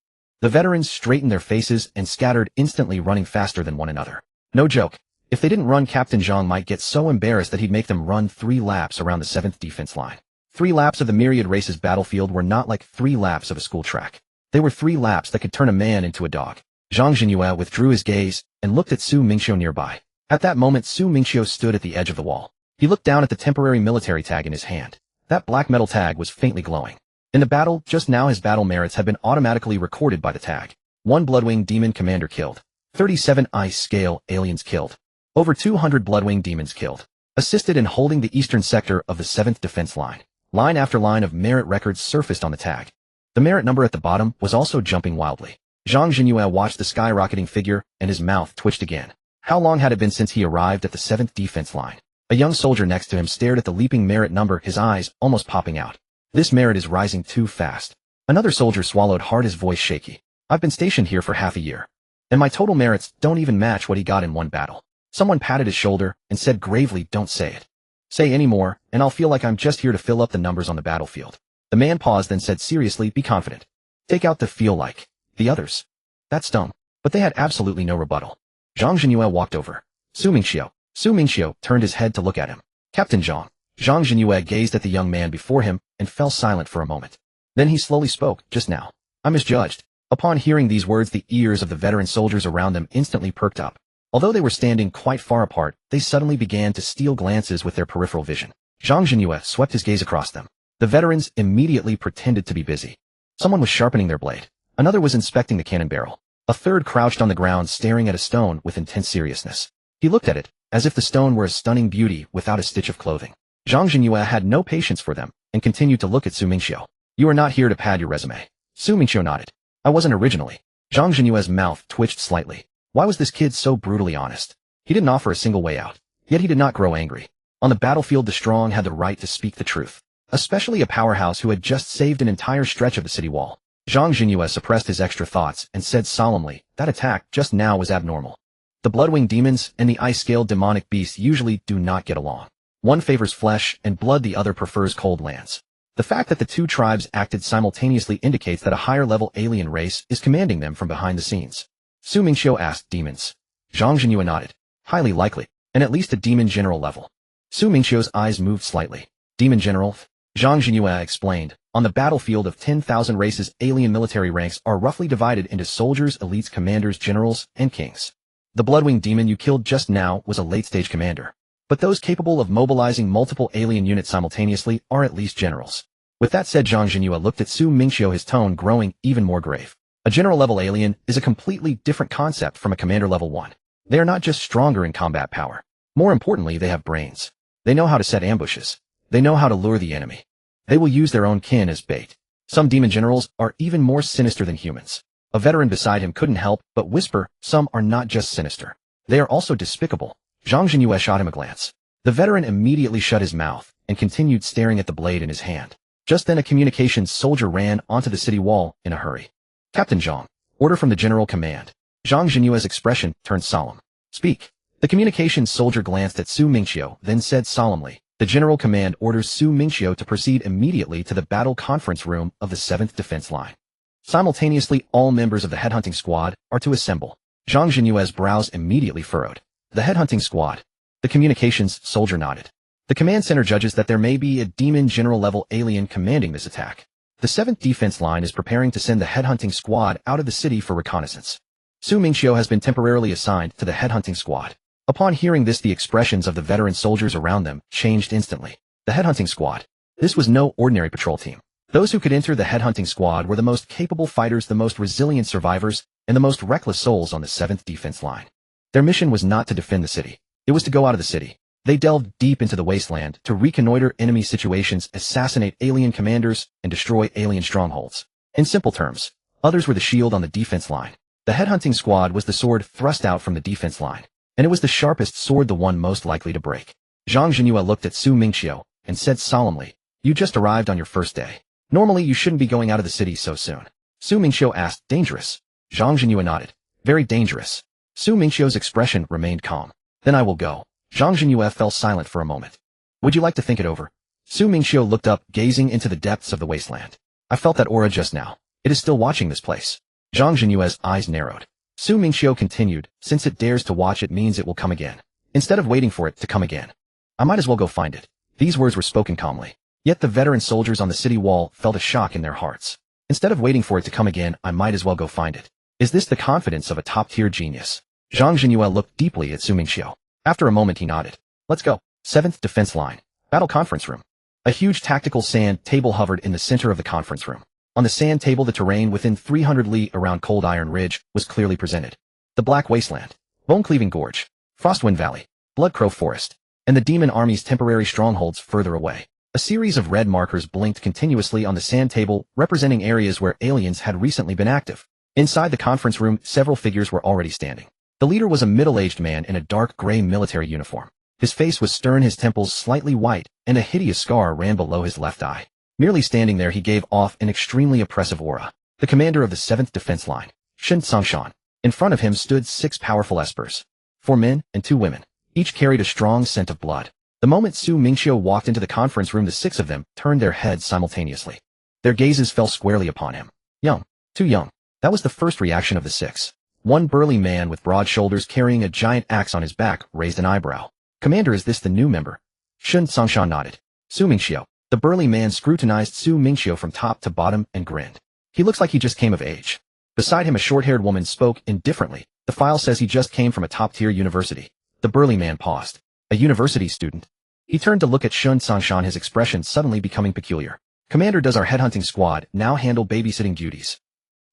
The veterans straightened their faces and scattered, instantly running faster than one another. No joke. If they didn't run, Captain Zhang might get so embarrassed that he'd make them run 3 laps around the 7th defense line. 3 laps of the myriad races battlefield were not like 3 laps of a school track. They were 3 laps that could turn a man into a dog. Zhang Jinyue withdrew his gaze and looked at Su Mingqiu nearby. At that moment, Su Mingqiu stood at the edge of the wall. He looked down at the temporary military tag in his hand. That black metal tag was faintly glowing. In the battle, just now his battle merits had been automatically recorded by the tag. 1 Bloodwing Demon Commander killed. 37 Ice Scale Aliens killed. Over 200 Bloodwing Demons killed. Assisted in holding the eastern sector of the 7th defense line. Line after line of merit records surfaced on the tag. The merit number at the bottom was also jumping wildly. Zhang Jinyue watched the skyrocketing figure, and his mouth twitched again. How long had it been since he arrived at the 7th defense line? A young soldier next to him stared at the leaping merit number, his eyes almost popping out. This merit is rising too fast. Another soldier swallowed hard, his voice shaky. I've been stationed here for half a year. And my total merits don't even match what he got in one battle. Someone patted his shoulder and said gravely, don't say it. Say any more, and I'll feel like I'm just here to fill up the numbers on the battlefield. The man paused, then said seriously, be confident. Take out the feel like. The others. That stung. But they had absolutely no rebuttal. Zhang Jinyue walked over. Su Mingqiu. Su Mingqiu turned his head to look at him. Captain Zhang. Zhang Jinyue gazed at the young man before him and fell silent for a moment. Then he slowly spoke, just now. I misjudged. Upon hearing these words, the ears of the veteran soldiers around them instantly perked up. Although they were standing quite far apart, they suddenly began to steal glances with their peripheral vision. Zhang Jinyue swept his gaze across them. The veterans immediately pretended to be busy. Someone was sharpening their blade. Another was inspecting the cannon barrel. A third crouched on the ground staring at a stone with intense seriousness. He looked at it, as if the stone were a stunning beauty without a stitch of clothing. Zhang Jinyue had no patience for them, and continued to look at Su Mingqiu. You are not here to pad your resume. Su Mingqiu nodded. I wasn't originally. Zhang Jinyue's mouth twitched slightly. Why was this kid so brutally honest? He didn't offer a single way out. Yet he did not grow angry. On the battlefield, the strong had the right to speak the truth. Especially a powerhouse who had just saved an entire stretch of the city wall. Zhang Jinyue suppressed his extra thoughts and said solemnly, that attack just now was abnormal. The Bloodwing demons and the ice-scaled demonic beasts usually do not get along. One favors flesh and blood, the other prefers cold lands. The fact that the 2 tribes acted simultaneously indicates that a higher-level alien race is commanding them from behind the scenes. Su Mingqiu asked, demons? Zhang Jinyue nodded. Highly likely, and at least a demon general level. Su Mingqiu's eyes moved slightly. Demon general? Zhang Jinyue explained. On the battlefield of 10,000 races, alien military ranks are roughly divided into soldiers, elites, commanders, generals, and kings. The Bloodwing demon you killed just now was a late-stage commander. But those capable of mobilizing multiple alien units simultaneously are at least generals. With that said, Zhang Jinyue looked at Su Mingqiu, his tone growing even more grave. A general-level alien is a completely different concept from a commander-level one. They are not just stronger in combat power. More importantly, they have brains. They know how to set ambushes. They know how to lure the enemy. They will use their own kin as bait. Some demon generals are even more sinister than humans. A veteran beside him couldn't help but whisper, some are not just sinister. They are also despicable. Zhang Jinyue shot him a glance. The veteran immediately shut his mouth and continued staring at the blade in his hand. Just then a communications soldier ran onto the city wall in a hurry. Captain Zhang. Order from the General Command. Zhang Jinyue's expression turned solemn. Speak. The communications soldier glanced at Su Mingqiu, then said solemnly, the General Command orders Su Mingqiu to proceed immediately to the battle conference room of the 7th defense line. Simultaneously, all members of the headhunting squad are to assemble. Zhang Jinyue's brows immediately furrowed. The headhunting squad. The communications soldier nodded. The command center judges that there may be a demon general-level alien commanding this attack. The 7th defense line is preparing to send the headhunting squad out of the city for reconnaissance. Su Mingqiu has been temporarily assigned to the headhunting squad. Upon hearing this, the expressions of the veteran soldiers around them changed instantly. The headhunting squad. This was no ordinary patrol team. Those who could enter the headhunting squad were the most capable fighters, the most resilient survivors, and the most reckless souls on the 7th defense line. Their mission was not to defend the city. It was to go out of the city. They delved deep into the wasteland to reconnoiter enemy situations, assassinate alien commanders, and destroy alien strongholds. In simple terms, others were the shield on the defense line. The headhunting squad was the sword thrust out from the defense line, and it was the sharpest sword, the one most likely to break. Zhang Jinyue looked at Su Mingqiu and said solemnly, you just arrived on your first day. Normally you shouldn't be going out of the city so soon. Su Mingqiu asked, dangerous? Zhang Jinyue nodded. Very dangerous. Su Mingqiu's expression remained calm. Then I will go. Zhang Jinyue fell silent for a moment. Would you like to think it over? Su Mingqiu looked up, gazing into the depths of the wasteland. I felt that aura just now. It is still watching this place. Zhang Jinyue's eyes narrowed. Su Mingqiu continued, since it dares to watch it means it will come again. Instead of waiting for it to come again, I might as well go find it. These words were spoken calmly. Yet the veteran soldiers on the city wall felt a shock in their hearts. Instead of waiting for it to come again, I might as well go find it. Is this the confidence of a top-tier genius? Zhang Jinyue looked deeply at Su Mingqiu. After a moment he nodded. Let's go. 7th Defense Line. Battle Conference Room. A huge tactical sand table hovered in the center of the conference room. On the sand table the terrain within 300 li around Cold Iron Ridge was clearly presented. The Black Wasteland, Bone-Cleaving Gorge, Frostwind Valley, Bloodcrow Forest, and the Demon Army's temporary strongholds further away. A series of red markers blinked continuously on the sand table, representing areas where aliens had recently been active. Inside the conference room, several figures were already standing. The leader was a middle-aged man in a dark gray military uniform. His face was stern, his temples slightly white, and a hideous scar ran below his left eye. Merely standing there he gave off an extremely oppressive aura. The commander of the 7th Defense Line, Shen Tsongshan. In front of him stood 6 powerful espers. 4 men and 2 women. Each carried a strong scent of blood. The moment Su Mingqiu walked into the conference room, the 6 of them turned their heads simultaneously. Their gazes fell squarely upon him. Young. Too young. That was the first reaction of the 6. One burly man with broad shoulders carrying a giant axe on his back raised an eyebrow. Commander, is this the new member? Shen Tsongshan nodded. Su Mingqiu. The burly man scrutinized Su Mingqiu from top to bottom and grinned. He looks like he just came of age. Beside him a short-haired woman spoke indifferently. The file says he just came from a top-tier university. The burly man paused. A university student? He turned to look at Shen Tsongshan, his expression suddenly becoming peculiar. Commander, does our headhunting squad now handle babysitting duties?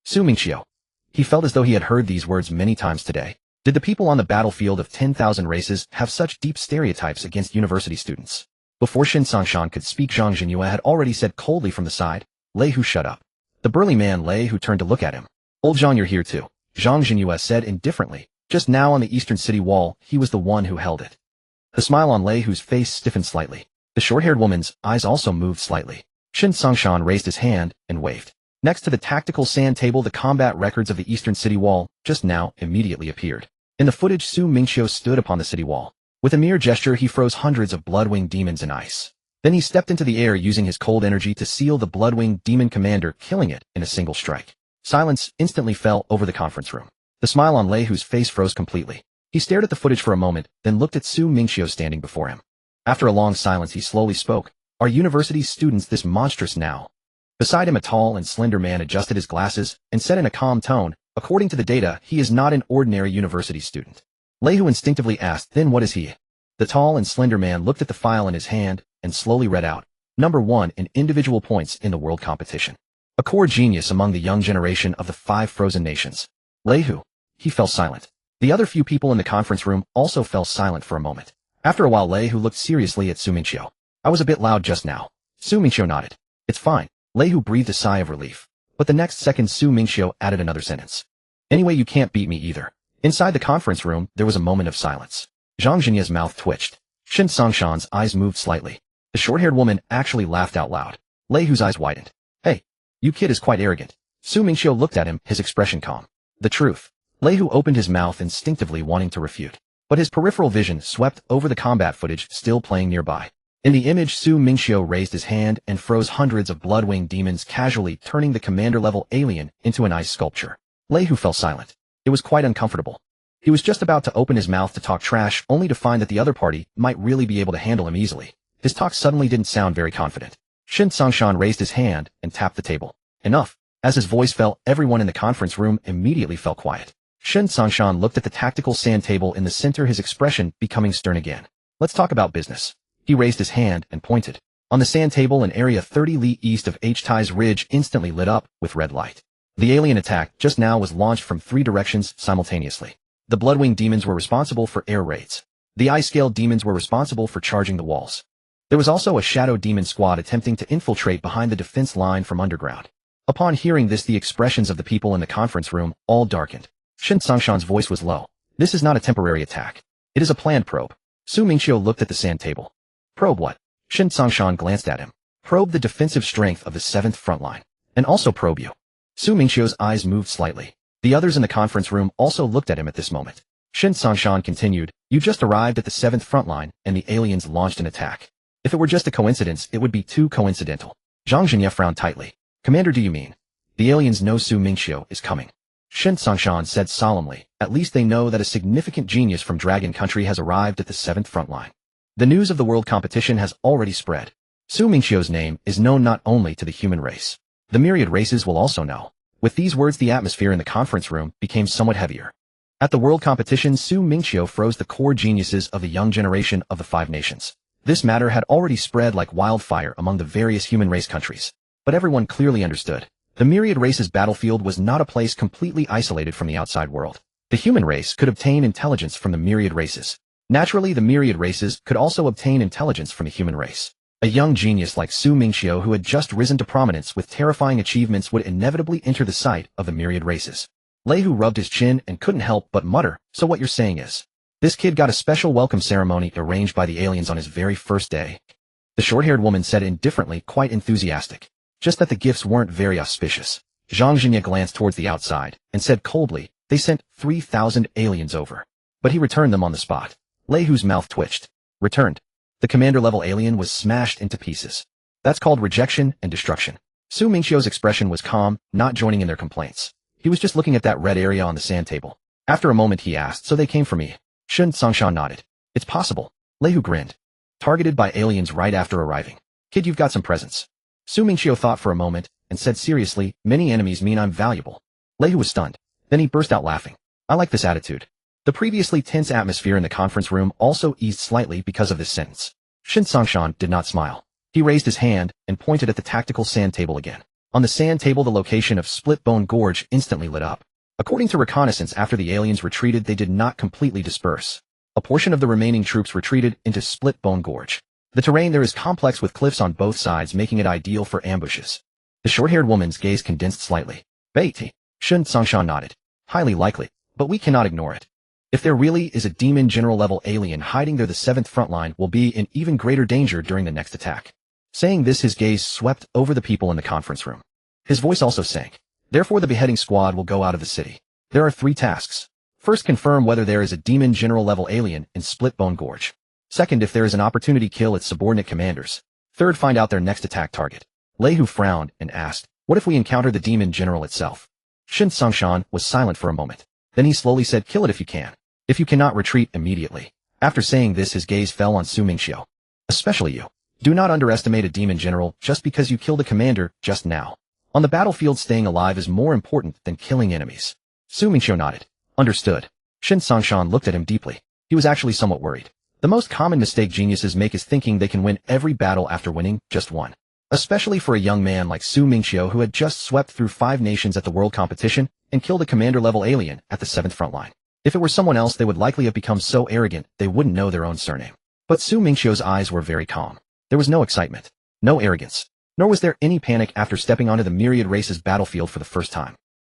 Su Mingqiu. He felt as though he had heard these words many times today. Did the people on the battlefield of 10,000 races have such deep stereotypes against university students? Before Shen Tsongshan could speak, Zhang Jinyue had already said coldly from the side, Lei Hu, shut up. The burly man Lei Hu turned to look at him. Old Zhang, you're here too. Zhang Jinyue said indifferently. Just now on the eastern city wall, he was the one who held it. The smile on Lei Hu's face stiffened slightly. The short-haired woman's eyes also moved slightly. Shen Tsongshan raised his hand and waved. Next to the tactical sand table, the combat records of the eastern city wall just now immediately appeared. In the footage, Su Mingqiu stood upon the city wall. With a mere gesture, he froze hundreds of blood-winged demons in ice. Then he stepped into the air using his cold energy to seal the blood-winged demon commander, killing it in a single strike. Silence instantly fell over the conference room. The smile on Lei Hu's face froze completely. He stared at the footage for a moment, then looked at Su Mingqiu standing before him. After a long silence, he slowly spoke. Are university students this monstrous now? Beside him, a tall and slender man adjusted his glasses and said in a calm tone, according to the data, he is not an ordinary university student. Lei Hu instinctively asked, then what is he? The tall and slender man looked at the file in his hand and slowly read out, Number 1 in individual points in the world competition. A core genius among the young generation of the 5 frozen nations. Lei Hu. He fell silent. The other few people in the conference room also fell silent for a moment. After a while, Lei Hu looked seriously at Su Mingqiu. I was a bit loud just now. Su Mingqiu nodded. It's fine. Lei Hu breathed a sigh of relief. But the next second, Su Mingqiu added another sentence. Anyway, you can't beat me either. Inside the conference room, there was a moment of silence. Zhang Jinyue's mouth twitched. Shen Tsongshan's eyes moved slightly. The short-haired woman actually laughed out loud. Lei Hu's eyes widened. Hey, you kid is quite arrogant. Su Mingqiu looked at him, his expression calm. The truth. Lei Hu opened his mouth instinctively, wanting to refute. But his peripheral vision swept over the combat footage still playing nearby. In the image, Su Mingqiu raised his hand and froze hundreds of blood-winged demons, casually turning the commander-level alien into an ice sculpture. Lei Hu fell silent. It was quite uncomfortable. He was just about to open his mouth to talk trash, only to find that the other party might really be able to handle him easily. His talk suddenly didn't sound very confident. Shen Tsongshan raised his hand and tapped the table. Enough. As his voice fell, everyone in the conference room immediately fell quiet. Shen Tsongshan looked at the tactical sand table in the center, his expression becoming stern again. Let's talk about business. He raised his hand and pointed. On the sand table, an area 30 li east of H-Tai's ridge instantly lit up with red light. The alien attack just now was launched from 3 directions simultaneously. The blood-winged demons were responsible for air raids. The ice-scale demons were responsible for charging the walls. There was also a shadow demon squad attempting to infiltrate behind the defense line from underground. Upon hearing this, the expressions of the people in the conference room all darkened. Shen Tsongshan's voice was low. This is not a temporary attack. It is a planned probe. Su Mingqiu looked at the sand table. Probe what? Shen Tsongshan glanced at him. Probe the defensive strength of the 7th front line. And also probe you. Su Mingqiu's eyes moved slightly. The others in the conference room also looked at him at this moment. Shen Tsongshan continued, you just arrived at the 7th front line, and the aliens launched an attack. If it were just a coincidence, it would be too coincidental. Zhang Jinyue frowned tightly. Commander, do you mean? The aliens know Su Mingqiu is coming. Shen Songshan said solemnly. At least they know that a significant genius from Dragon Country has arrived at the 7th front line. The news of the world competition has already spread. Su Mingqiu's name is known not only to the human race. The myriad races will also know. With these words, the atmosphere in the conference room became somewhat heavier. At the world competition, Su Mingqiu froze the core geniuses of the young generation of the 5 nations. This matter had already spread like wildfire among the various human race countries. But everyone clearly understood. The myriad races battlefield was not a place completely isolated from the outside world. The human race could obtain intelligence from the myriad races. Naturally, the myriad races could also obtain intelligence from the human race. A young genius like Su Mingqiu, who had just risen to prominence with terrifying achievements, would inevitably enter the sight of the myriad races. Lei Hu rubbed his chin and couldn't help but mutter, "So what you're saying is, this kid got a special welcome ceremony arranged by the aliens on his very first day?" The short-haired woman said indifferently, quite enthusiastic. Just that the gifts weren't very auspicious. Zhang Jinya glanced towards the outside and said coldly, "They sent 3,000 aliens over. But he returned them on the spot." Lei Hu's mouth twitched. Returned. The commander-level alien was smashed into pieces. That's called rejection and destruction. Su Mingqiu's expression was calm, not joining in their complaints. He was just looking at that red area on the sand table. After a moment he asked, "So they came for me?" Shen Songshan nodded. "It's possible." Lei Hu grinned. "Targeted by aliens right after arriving. Kid, you've got some presence." Su Mingqiu thought for a moment and said seriously, "Many enemies mean I'm valuable." Lei Hu was stunned. Then he burst out laughing. "I like this attitude." The previously tense atmosphere in the conference room also eased slightly because of this sentence. Shen Songshan did not smile. He raised his hand and pointed at the tactical sand table again. On the sand table, the location of Split Bone Gorge instantly lit up. According to reconnaissance, after the aliens retreated, they did not completely disperse. A portion of the remaining troops retreated into Split Bone Gorge. The terrain there is complex with cliffs on both sides, making it ideal for ambushes. The short-haired woman's gaze condensed slightly. "Beiti." Shen Songshan nodded. "Highly likely, but we cannot ignore it. If there really is a demon general-level alien hiding there, the 7th front line will be in even greater danger during the next attack." Saying this, his gaze swept over the people in the conference room. His voice also sank. "Therefore, the beheading squad will go out of the city. There are 3 tasks. First, confirm whether there is a demon general-level alien in Split Bone Gorge. Second, if there is an opportunity, kill its subordinate commanders. Third, find out their next attack target." Lei Hu frowned and asked, "What if we encounter the demon general itself?" Shen Songshan was silent for a moment. Then he slowly said, "Kill it if you can. If you cannot, retreat immediately." After saying this, his gaze fell on Su Mingqiu. "Especially you. Do not underestimate a demon general just because you killed a commander just now. On the battlefield, staying alive is more important than killing enemies." Su Mingqiu nodded. "Understood." Shen Songshan looked at him deeply. He was actually somewhat worried. The most common mistake geniuses make is thinking they can win every battle after winning just one. Especially for a young man like Su Mingqiu, who had just swept through 5 nations at the world competition and killed a commander-level alien at the 7th front line. If it were someone else, they would likely have become so arrogant they wouldn't know their own surname. But Su Mingqiu's eyes were very calm. There was no excitement, no arrogance, nor was there any panic after stepping onto the myriad races battlefield for the first time.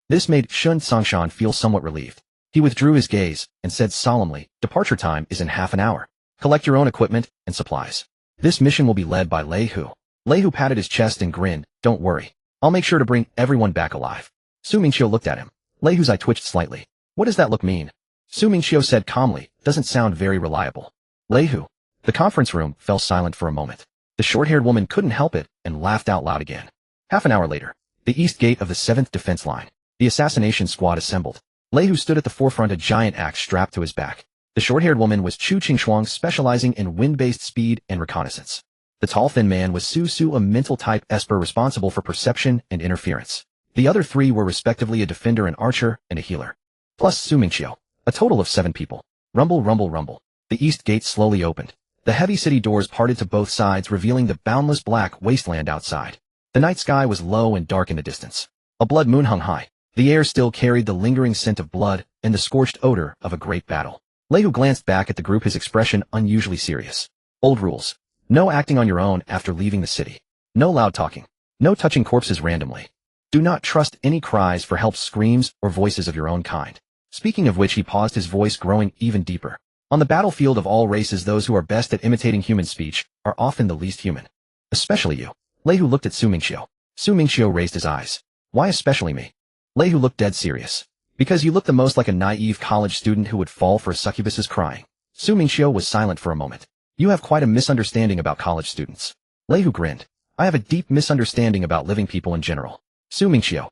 This made Shen Songshan feel somewhat relieved. He withdrew his gaze and said solemnly, "Departure time is in half an hour. Collect your own equipment and supplies. This mission will be led by Lei Hu." Lei Hu patted his chest and grinned. "Don't worry. I'll make sure to bring everyone back alive." Su Mingqiu looked at him. Lei Hu's eye twitched slightly. "What does that look mean?" Su Mingqiu said calmly, "Doesn't sound very reliable." Lei Hu. The conference room fell silent for a moment. The short-haired woman couldn't help it and laughed out loud again. Half an hour later, the east gate of the 7th defense line. The assassination squad assembled. Lei Hu stood at the forefront, a giant axe strapped to his back. The short-haired woman was Chu Qingxuang, specializing in wind-based speed and reconnaissance. The tall, thin man was Su Su, a mental-type esper responsible for perception and interference. The other 3 were respectively a defender, an archer, and a healer. Plus Su Mingqiu. A total of 7 people. Rumble, rumble, rumble. The east gate slowly opened. The heavy city doors parted to both sides, revealing the boundless black wasteland outside. The night sky was low and dark in the distance. A blood moon hung high. The air still carried the lingering scent of blood and the scorched odor of a great battle. Lei Hu glanced back at the group, his expression unusually serious. "Old rules. No acting on your own after leaving the city. No loud talking. No touching corpses randomly. Do not trust any cries for help, screams, or voices of your own kind." Speaking of which, he paused, his voice growing even deeper. "On the battlefield of all races, those who are best at imitating human speech are often the least human. Especially you." Lei Hu looked at Su Mingqiu. Su Mingqiu raised his eyes. "Why especially me?" Lei Hu looked dead serious. "Because you look the most like a naive college student who would fall for a succubus's crying." Su Mingqiu was silent for a moment. "You have quite a misunderstanding about college students." Lei Hu grinned. I have a deep misunderstanding about living people in general. Su Mingqiu.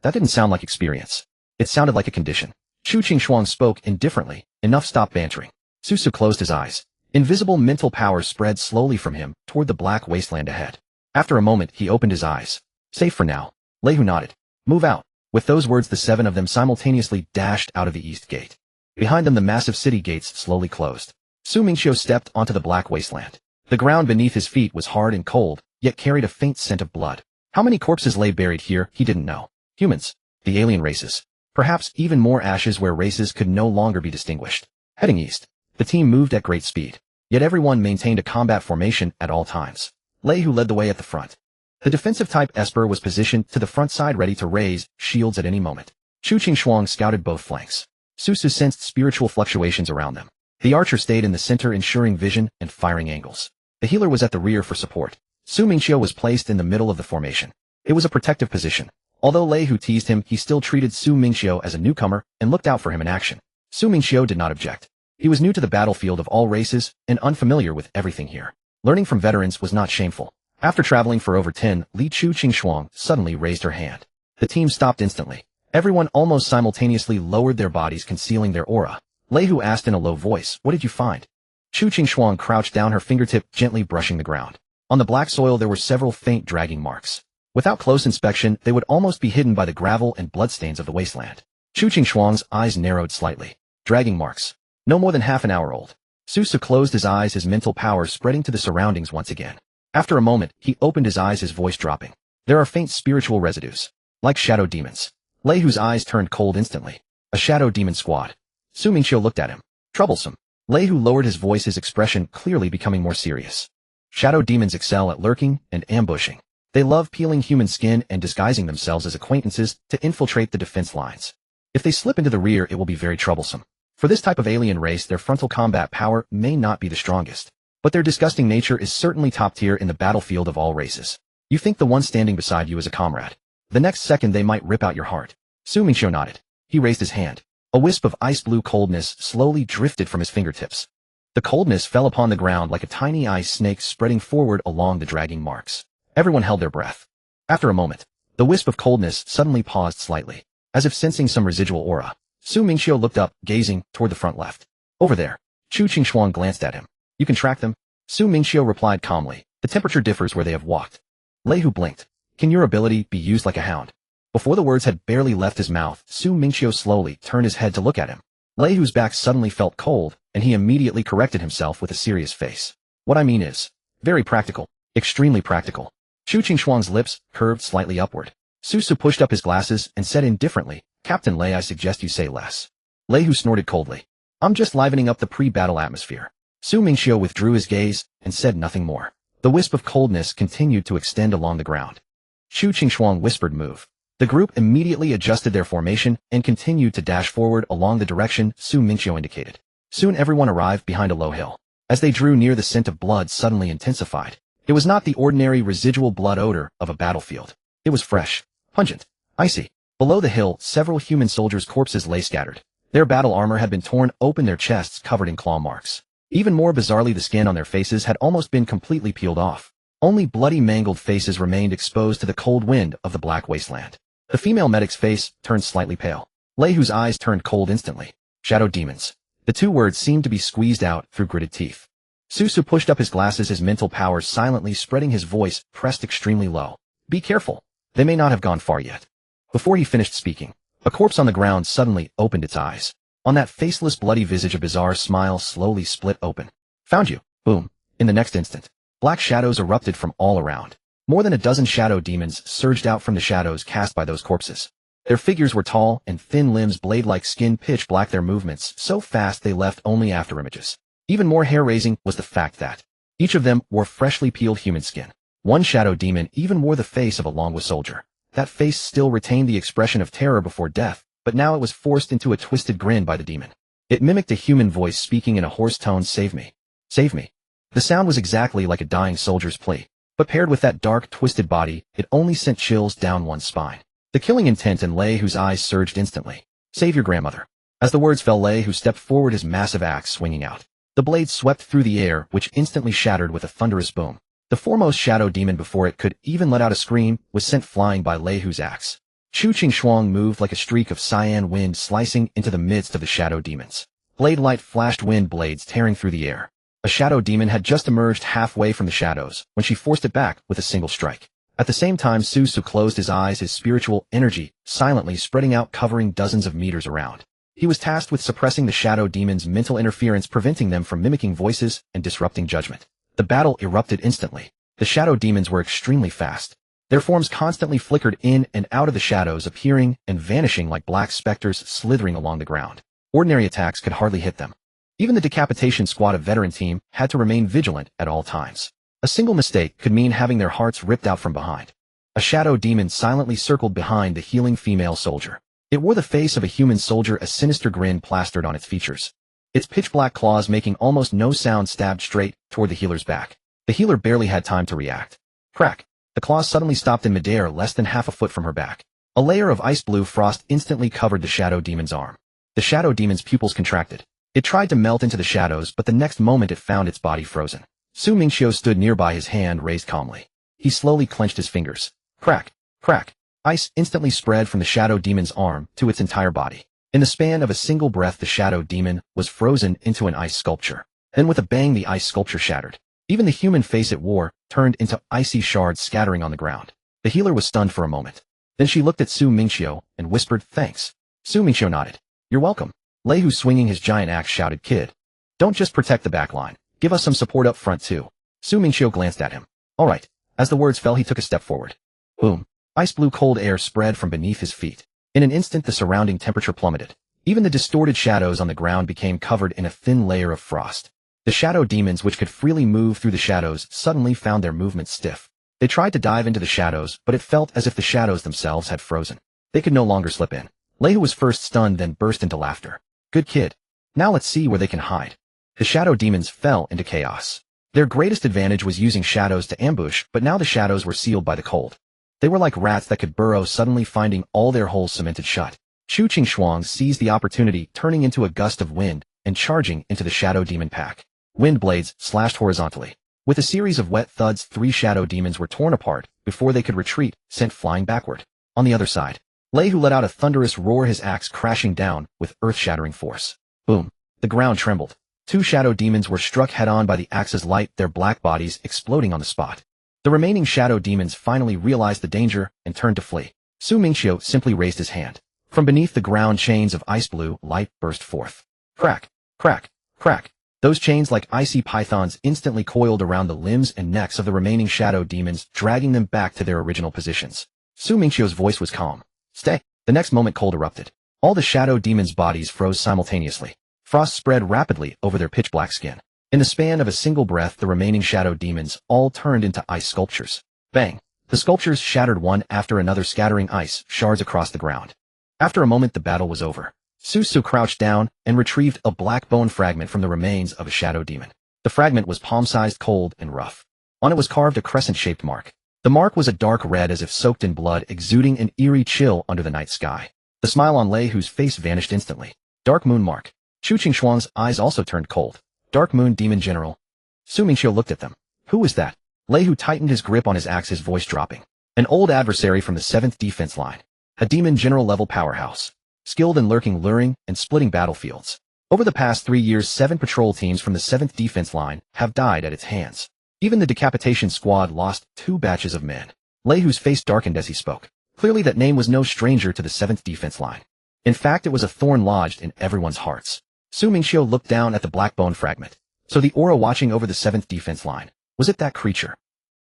That didn't sound like experience. It sounded like a condition. Chu Qingshuang spoke indifferently. Enough, stop bantering. Su closed his eyes. Invisible mental power spread slowly from him toward the black wasteland ahead. After a moment, he opened his eyes. Safe for now. Lei Hu nodded. Move out. With those words, the 7 of them simultaneously dashed out of the east gate. Behind them, the massive city gates slowly closed. Su Mingqiu stepped onto the black wasteland. The ground beneath his feet was hard and cold, yet carried a faint scent of blood. How many corpses lay buried here, he didn't know. Humans. The alien races. Perhaps even more ashes where races could no longer be distinguished. Heading east, the team moved at great speed. Yet everyone maintained a combat formation at all times. Lei Hu led the way at the front. The defensive type Esper was positioned to the front side, ready to raise shields at any moment. Chu Qingshuang scouted both flanks. Su sensed spiritual fluctuations around them. The archer stayed in the center, ensuring vision and firing angles. The healer was at the rear for support. Su Mingqiu was placed in the middle of the formation. It was a protective position. Although Lei Hu teased him, he still treated Su Mingqiu as a newcomer and looked out for him in action. Su Mingqiu did not object. He was new to the battlefield of all races and unfamiliar with everything here. Learning from veterans was not shameful. After traveling for over 10, Li Chu Qingshuang suddenly raised her hand. The team stopped instantly. Everyone almost simultaneously lowered their bodies, concealing their aura. Lei Hu asked in a low voice, "What did you find?" Chu Qingshuang crouched down, her fingertip gently brushing the ground. On the black soil there were several faint dragging marks. Without close inspection, they would almost be hidden by the gravel and bloodstains of the wasteland. Chu Qingshuang's eyes narrowed slightly. Dragging marks. No more than half an hour old. Su closed his eyes, his mental power spreading to the surroundings once again. After a moment, he opened his eyes, his voice dropping. There are faint spiritual residues. Like shadow demons. Lei Hu's eyes turned cold instantly. A shadow demon squad. Su Mingqiu looked at him. Troublesome. Lei Hu lowered his voice, his expression clearly becoming more serious. Shadow demons excel at lurking and ambushing. They love peeling human skin and disguising themselves as acquaintances to infiltrate the defense lines. If they slip into the rear, it will be very troublesome. For this type of alien race, their frontal combat power may not be the strongest, but their disgusting nature is certainly top tier in the battlefield of all races. You think the one standing beside you is a comrade. The next second they might rip out your heart. Su Mingqiu nodded. He raised his hand. A wisp of ice-blue coldness slowly drifted from his fingertips. The coldness fell upon the ground like a tiny ice snake spreading forward along the dragging marks. Everyone held their breath. After a moment, the wisp of coldness suddenly paused slightly, as if sensing some residual aura. Su Mingqiu looked up, gazing toward the front left. Over there. Chu Qingshuang glanced at him. You can track them? Su Mingqiu replied calmly. The temperature differs where they have walked. Lei Hu blinked. Can your ability be used like a hound? Before the words had barely left his mouth, Su Mingqiu slowly turned his head to look at him. Lei Hu's back suddenly felt cold, and he immediately corrected himself with a serious face. What I mean is, very practical, extremely practical. Chu Qingshuang's lips curved slightly upward. Su pushed up his glasses and said indifferently, Captain Lei, I suggest you say less. Lei Hu snorted coldly. I'm just livening up the pre-battle atmosphere. Su Mingqiu withdrew his gaze and said nothing more. The wisp of coldness continued to extend along the ground. Chu Qingshuang whispered, move. The group immediately adjusted their formation and continued to dash forward along the direction Su Mingqiu indicated. Soon everyone arrived behind a low hill. As they drew near, the scent of blood suddenly intensified. It was not the ordinary residual blood odor of a battlefield. It was fresh, pungent, icy. Below the hill, several human soldiers' corpses lay scattered. Their battle armor had been torn open, their chests covered in claw marks. Even more bizarrely, the skin on their faces had almost been completely peeled off. Only bloody, mangled faces remained exposed to the cold wind of the black wasteland. The female medic's face turned slightly pale. Lei Hu's eyes turned cold instantly. Shadow demons. The two words seemed to be squeezed out through gritted teeth. Su pushed up his glasses, his mental powers silently spreading, his voice pressed extremely low. Be careful. They may not have gone far yet. Before he finished speaking, a corpse on the ground suddenly opened its eyes. On that faceless, bloody visage, a bizarre smile slowly split open. Found you. Boom. In the next instant, black shadows erupted from all around. More than a dozen shadow demons surged out from the shadows cast by those corpses. Their figures were tall and thin, limbs blade-like, skin pitch black, their movements so fast they left only after images. Even more hair-raising was the fact that each of them wore freshly peeled human skin. One shadow demon even wore the face of a Longwa soldier. That face still retained the expression of terror before death, but now it was forced into a twisted grin by the demon. It mimicked a human voice speaking in a hoarse tone, save me. Save me. The sound was exactly like a dying soldier's plea, but paired with that dark, twisted body, it only sent chills down one's spine. The killing intent in Lei Hu's eyes surged instantly. Save your grandmother. As the words fell, Lei Hu stepped forward, his massive axe swinging out. The blade swept through the air, which instantly shattered with a thunderous boom. The foremost shadow demon before it could even let out a scream was sent flying by Lei Hu's axe. Chu Qingxuang moved like a streak of cyan wind slicing into the midst of the shadow demons. Blade light flashed wind blades tearing through the air. A shadow demon had just emerged halfway from the shadows when she forced it back with a single strike. At the same time, Su Su closed his eyes, his spiritual energy silently spreading out, covering dozens of meters around. He was tasked with suppressing the shadow demons' mental interference, preventing them from mimicking voices and disrupting judgment. The battle erupted instantly. The shadow demons were extremely fast. Their forms constantly flickered in and out of the shadows, appearing and vanishing like black specters slithering along the ground. Ordinary attacks could hardly hit them. Even the decapitation squad, a veteran team, had to remain vigilant at all times. A single mistake could mean having their hearts ripped out from behind. A shadow demon silently circled behind the healing female soldier. It wore the face of a human soldier, a sinister grin plastered on its features. Its pitch-black claws, making almost no sound, stabbed straight toward the healer's back. The healer barely had time to react. Crack! The claws suddenly stopped in midair, less than half a foot from her back. A layer of ice blue frost instantly covered the shadow demon's arm. The shadow demon's pupils contracted. It tried to melt into the shadows, but the next moment it found its body frozen. Su Mingqiu stood nearby, his hand raised calmly. He slowly clenched his fingers. Crack! Crack! Ice instantly spread from the shadow demon's arm to its entire body. In the span of a single breath, the shadow demon was frozen into an ice sculpture. Then with a bang, the ice sculpture shattered. Even the human face it wore turned into icy shards scattering on the ground. The healer was stunned for a moment. Then she looked at Su Mingqiu and whispered, "Thanks." Su Mingqiu nodded. "You're welcome." Lei Hu, swinging his giant axe, shouted, "Kid, don't just protect the back line. Give us some support up front too." Su Mingqiu glanced at him. "All right." As the words fell, he took a step forward. Boom. Ice blue cold air spread from beneath his feet. In an instant, the surrounding temperature plummeted. Even the distorted shadows on the ground became covered in a thin layer of frost. The shadow demons, which could freely move through the shadows, suddenly found their movements stiff. They tried to dive into the shadows, but it felt as if the shadows themselves had frozen. They could no longer slip in. Lei Hu was first stunned, then burst into laughter. "Good kid. Now let's see where they can hide." The shadow demons fell into chaos. Their greatest advantage was using shadows to ambush, but now the shadows were sealed by the cold. They were like rats that could burrow, suddenly finding all their holes cemented shut. Chu Qingxuang seized the opportunity, turning into a gust of wind and charging into the shadow demon pack. Wind blades slashed horizontally. With a series of wet thuds, 3 shadow demons were torn apart before they could retreat, sent flying backward. On the other side, Lei Hu let out a thunderous roar, his axe crashing down with earth-shattering force. Boom! The ground trembled. 2 shadow demons were struck head-on by the axe's light, their black bodies exploding on the spot. The remaining shadow demons finally realized the danger and turned to flee. Su Mingqiu simply raised his hand. From beneath the ground, chains of ice blue light burst forth. Crack! Crack! Crack! Those chains, like icy pythons, instantly coiled around the limbs and necks of the remaining shadow demons, dragging them back to their original positions. Su Mingqiu's voice was calm. "Stay." The next moment, cold erupted. All the shadow demons' bodies froze simultaneously. Frost spread rapidly over their pitch-black skin. In the span of a single breath, the remaining shadow demons all turned into ice sculptures. Bang! The sculptures shattered one after another, scattering ice shards across the ground. After a moment, the battle was over. Su Su crouched down and retrieved a black bone fragment from the remains of a shadow demon. The fragment was palm-sized, cold, and rough. On it was carved a crescent-shaped mark. The mark was a dark red, as if soaked in blood, exuding an eerie chill under the night sky. The smile on Lei Hu's face vanished instantly. Dark moon mark. Chu Qingxuang's eyes also turned cold. Dark moon demon general. Su Mingqiu looked at them. Who was that? Lei Hu tightened his grip on his axe, his voice dropping. An old adversary from the 7th defense line. A demon general level powerhouse. Skilled in lurking, luring, and splitting battlefields. Over the past 3 years, 7 patrol teams from the 7th defense line have died at its hands. Even the decapitation squad lost 2 batches of men. Lei Hu's face darkened as he spoke. Clearly that name was no stranger to the 7th defense line. In fact, it was a thorn lodged in everyone's hearts. Su Mingqiu looked down at the black bone fragment. So the aura watching over the 7th defense line, was it that creature?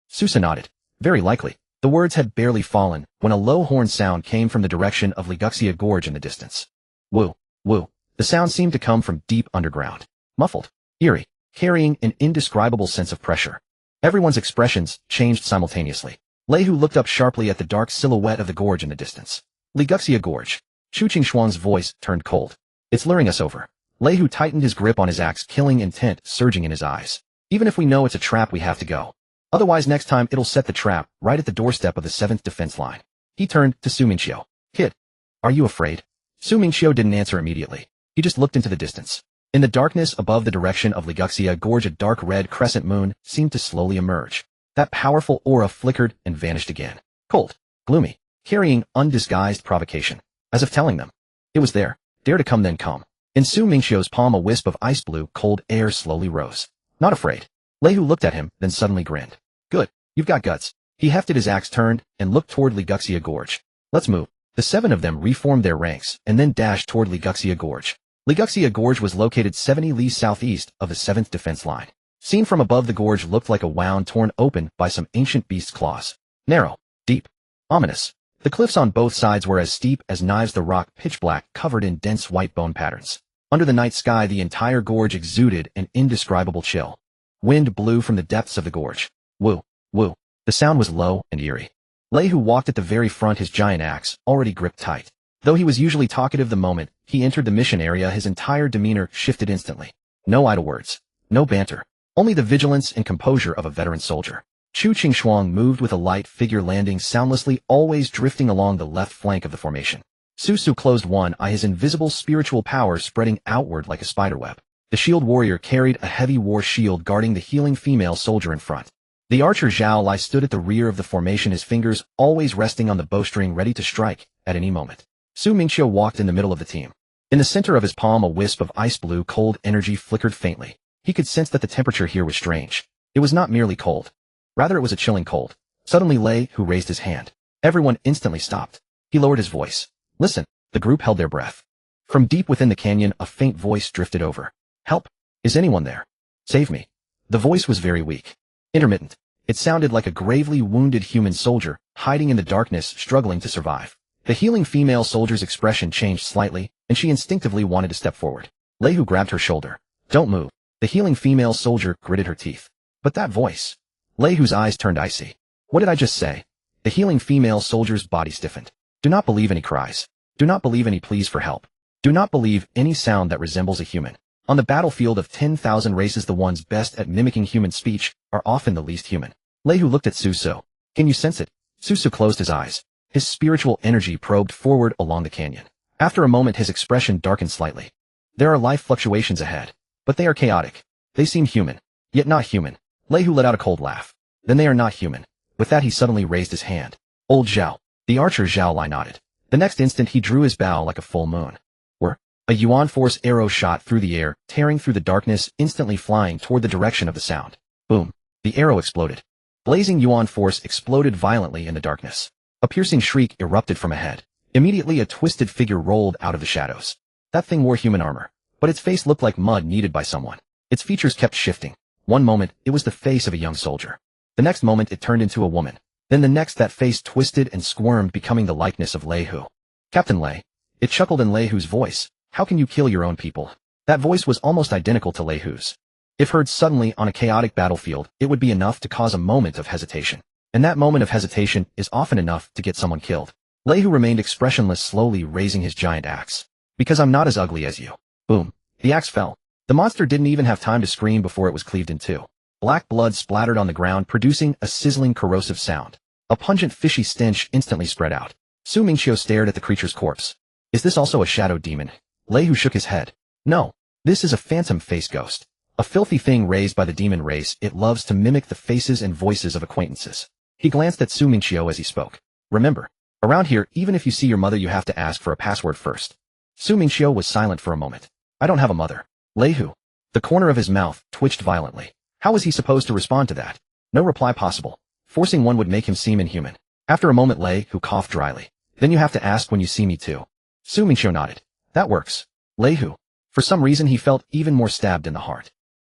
Susa nodded. Very likely. The words had barely fallen when a low horn sound came from the direction of Liguxia Gorge in the distance. Woo, woo. The sound seemed to come from deep underground. Muffled, eerie, carrying an indescribable sense of pressure. Everyone's expressions changed simultaneously. Lei Hu looked up sharply at the dark silhouette of the gorge in the distance. Liguxia Gorge. Chu Qingxuang's voice turned cold. It's luring us over. Lei Hu tightened his grip on his axe, killing intent surging in his eyes. Even if we know it's a trap, we have to go. Otherwise, next time it'll set the trap right at the doorstep of the 7th defense line. He turned to Su Mingqiu. Kid, are you afraid? Su Mingqiu didn't answer immediately. He just looked into the distance. In the darkness above the direction of Liguxia Gorge, a dark red crescent moon seemed to slowly emerge. That powerful aura flickered and vanished again. Cold, gloomy, carrying undisguised provocation, as if telling them, it was there, dare to come then come. In Su Mingqiu's palm a wisp of ice blue cold air slowly rose. Not afraid. Lei Hu looked at him, then suddenly grinned. Good, you've got guts. He hefted his axe, turned, and looked toward Liguxia Gorge. Let's move. The 7 of them reformed their ranks, and then dashed toward Liguxia Gorge. Liguxia Gorge was located 70 li southeast of the 7th defense line. Seen from above, the gorge looked like a wound torn open by some ancient beast's claws. Narrow, deep, ominous. The cliffs on both sides were as steep as knives, the rock pitch black, covered in dense white bone patterns. Under the night sky, the entire gorge exuded an indescribable chill. Wind blew from the depths of the gorge. Woo, woo. The sound was low and eerie. Lei Hu walked at the very front, his giant axe already gripped tight. Though he was usually talkative, the moment he entered the mission area, his entire demeanor shifted instantly. No idle words. No banter. Only the vigilance and composure of a veteran soldier. Chu Qingshuang moved with a light figure, landing soundlessly, always drifting along the left flank of the formation. Su Su closed one eye, his invisible spiritual power spreading outward like a spiderweb. The shield warrior carried a heavy war shield guarding the healing female soldier in front. The archer Zhao Lai stood at the rear of the formation, his fingers always resting on the bowstring, ready to strike at any moment. Su Mingqiu walked in the middle of the team. In the center of his palm, a wisp of ice blue cold energy flickered faintly. He could sense that the temperature here was strange. It was not merely cold. Rather, it was a chilling cold. Suddenly, Lei Hu raised his hand. Everyone instantly stopped. He lowered his voice. Listen. The group held their breath. From deep within the canyon, a faint voice drifted over. Help. Is anyone there? Save me. The voice was very weak. Intermittent. It sounded like a gravely wounded human soldier, hiding in the darkness, struggling to survive. The healing female soldier's expression changed slightly, and she instinctively wanted to step forward. Lei Hu grabbed her shoulder. Don't move. The healing female soldier gritted her teeth. But that voice. Lei Hu's eyes turned icy. What did I just say? The healing female soldier's body stiffened. Do not believe any cries. Do not believe any pleas for help. Do not believe any sound that resembles a human. On the battlefield of 10,000 races, the ones best at mimicking human speech are often the least human. Lei Hu looked at Su Su. Can you sense it? Su Su closed his eyes. His spiritual energy probed forward along the canyon. After a moment, his expression darkened slightly. There are life fluctuations ahead, but they are chaotic. They seem human, yet not human. Lei Hu let out a cold laugh. Then they are not human. With that, he suddenly raised his hand. Old Zhao. The archer Zhao Lai nodded. The next instant, he drew his bow like a full moon. A Yuan force arrow shot through the air, tearing through the darkness, instantly flying toward the direction of the sound. Boom. The arrow exploded. Blazing Yuan force exploded violently in the darkness. A piercing shriek erupted from ahead. Immediately, a twisted figure rolled out of the shadows. That thing wore human armor, but its face looked like mud kneaded by someone. Its features kept shifting. One moment, it was the face of a young soldier. The next moment, it turned into a woman. Then the next, that face twisted and squirmed, becoming the likeness of Lei Hu. Captain Lei. It chuckled in Lei Hu's voice. How can you kill your own people? That voice was almost identical to Lei Hu's. If heard suddenly on a chaotic battlefield, it would be enough to cause a moment of hesitation. And that moment of hesitation is often enough to get someone killed. Lei Hu remained expressionless, slowly raising his giant axe. Because I'm not as ugly as you. Boom. The axe fell. The monster didn't even have time to scream before it was cleaved in two. Black blood splattered on the ground, producing a sizzling, corrosive sound. A pungent, fishy stench instantly spread out. Su Mingqiu stared at the creature's corpse. Is this also a shadow demon? Lei Hu shook his head. No. This is a phantom face ghost. A filthy thing raised by the demon race. It loves to mimic the faces and voices of acquaintances. He glanced at Su Mingqiu as he spoke. Remember, around here, even if you see your mother, you have to ask for a password first. Su Mingqiu was silent for a moment. I don't have a mother. Lei Hu. The corner of his mouth twitched violently. How was he supposed to respond to that? No reply possible. Forcing one would make him seem inhuman. After a moment, Lei Hu coughed dryly. Then you have to ask when you see me too. Su Mingqiu nodded. That works. Lei Hu. For some reason, he felt even more stabbed in the heart.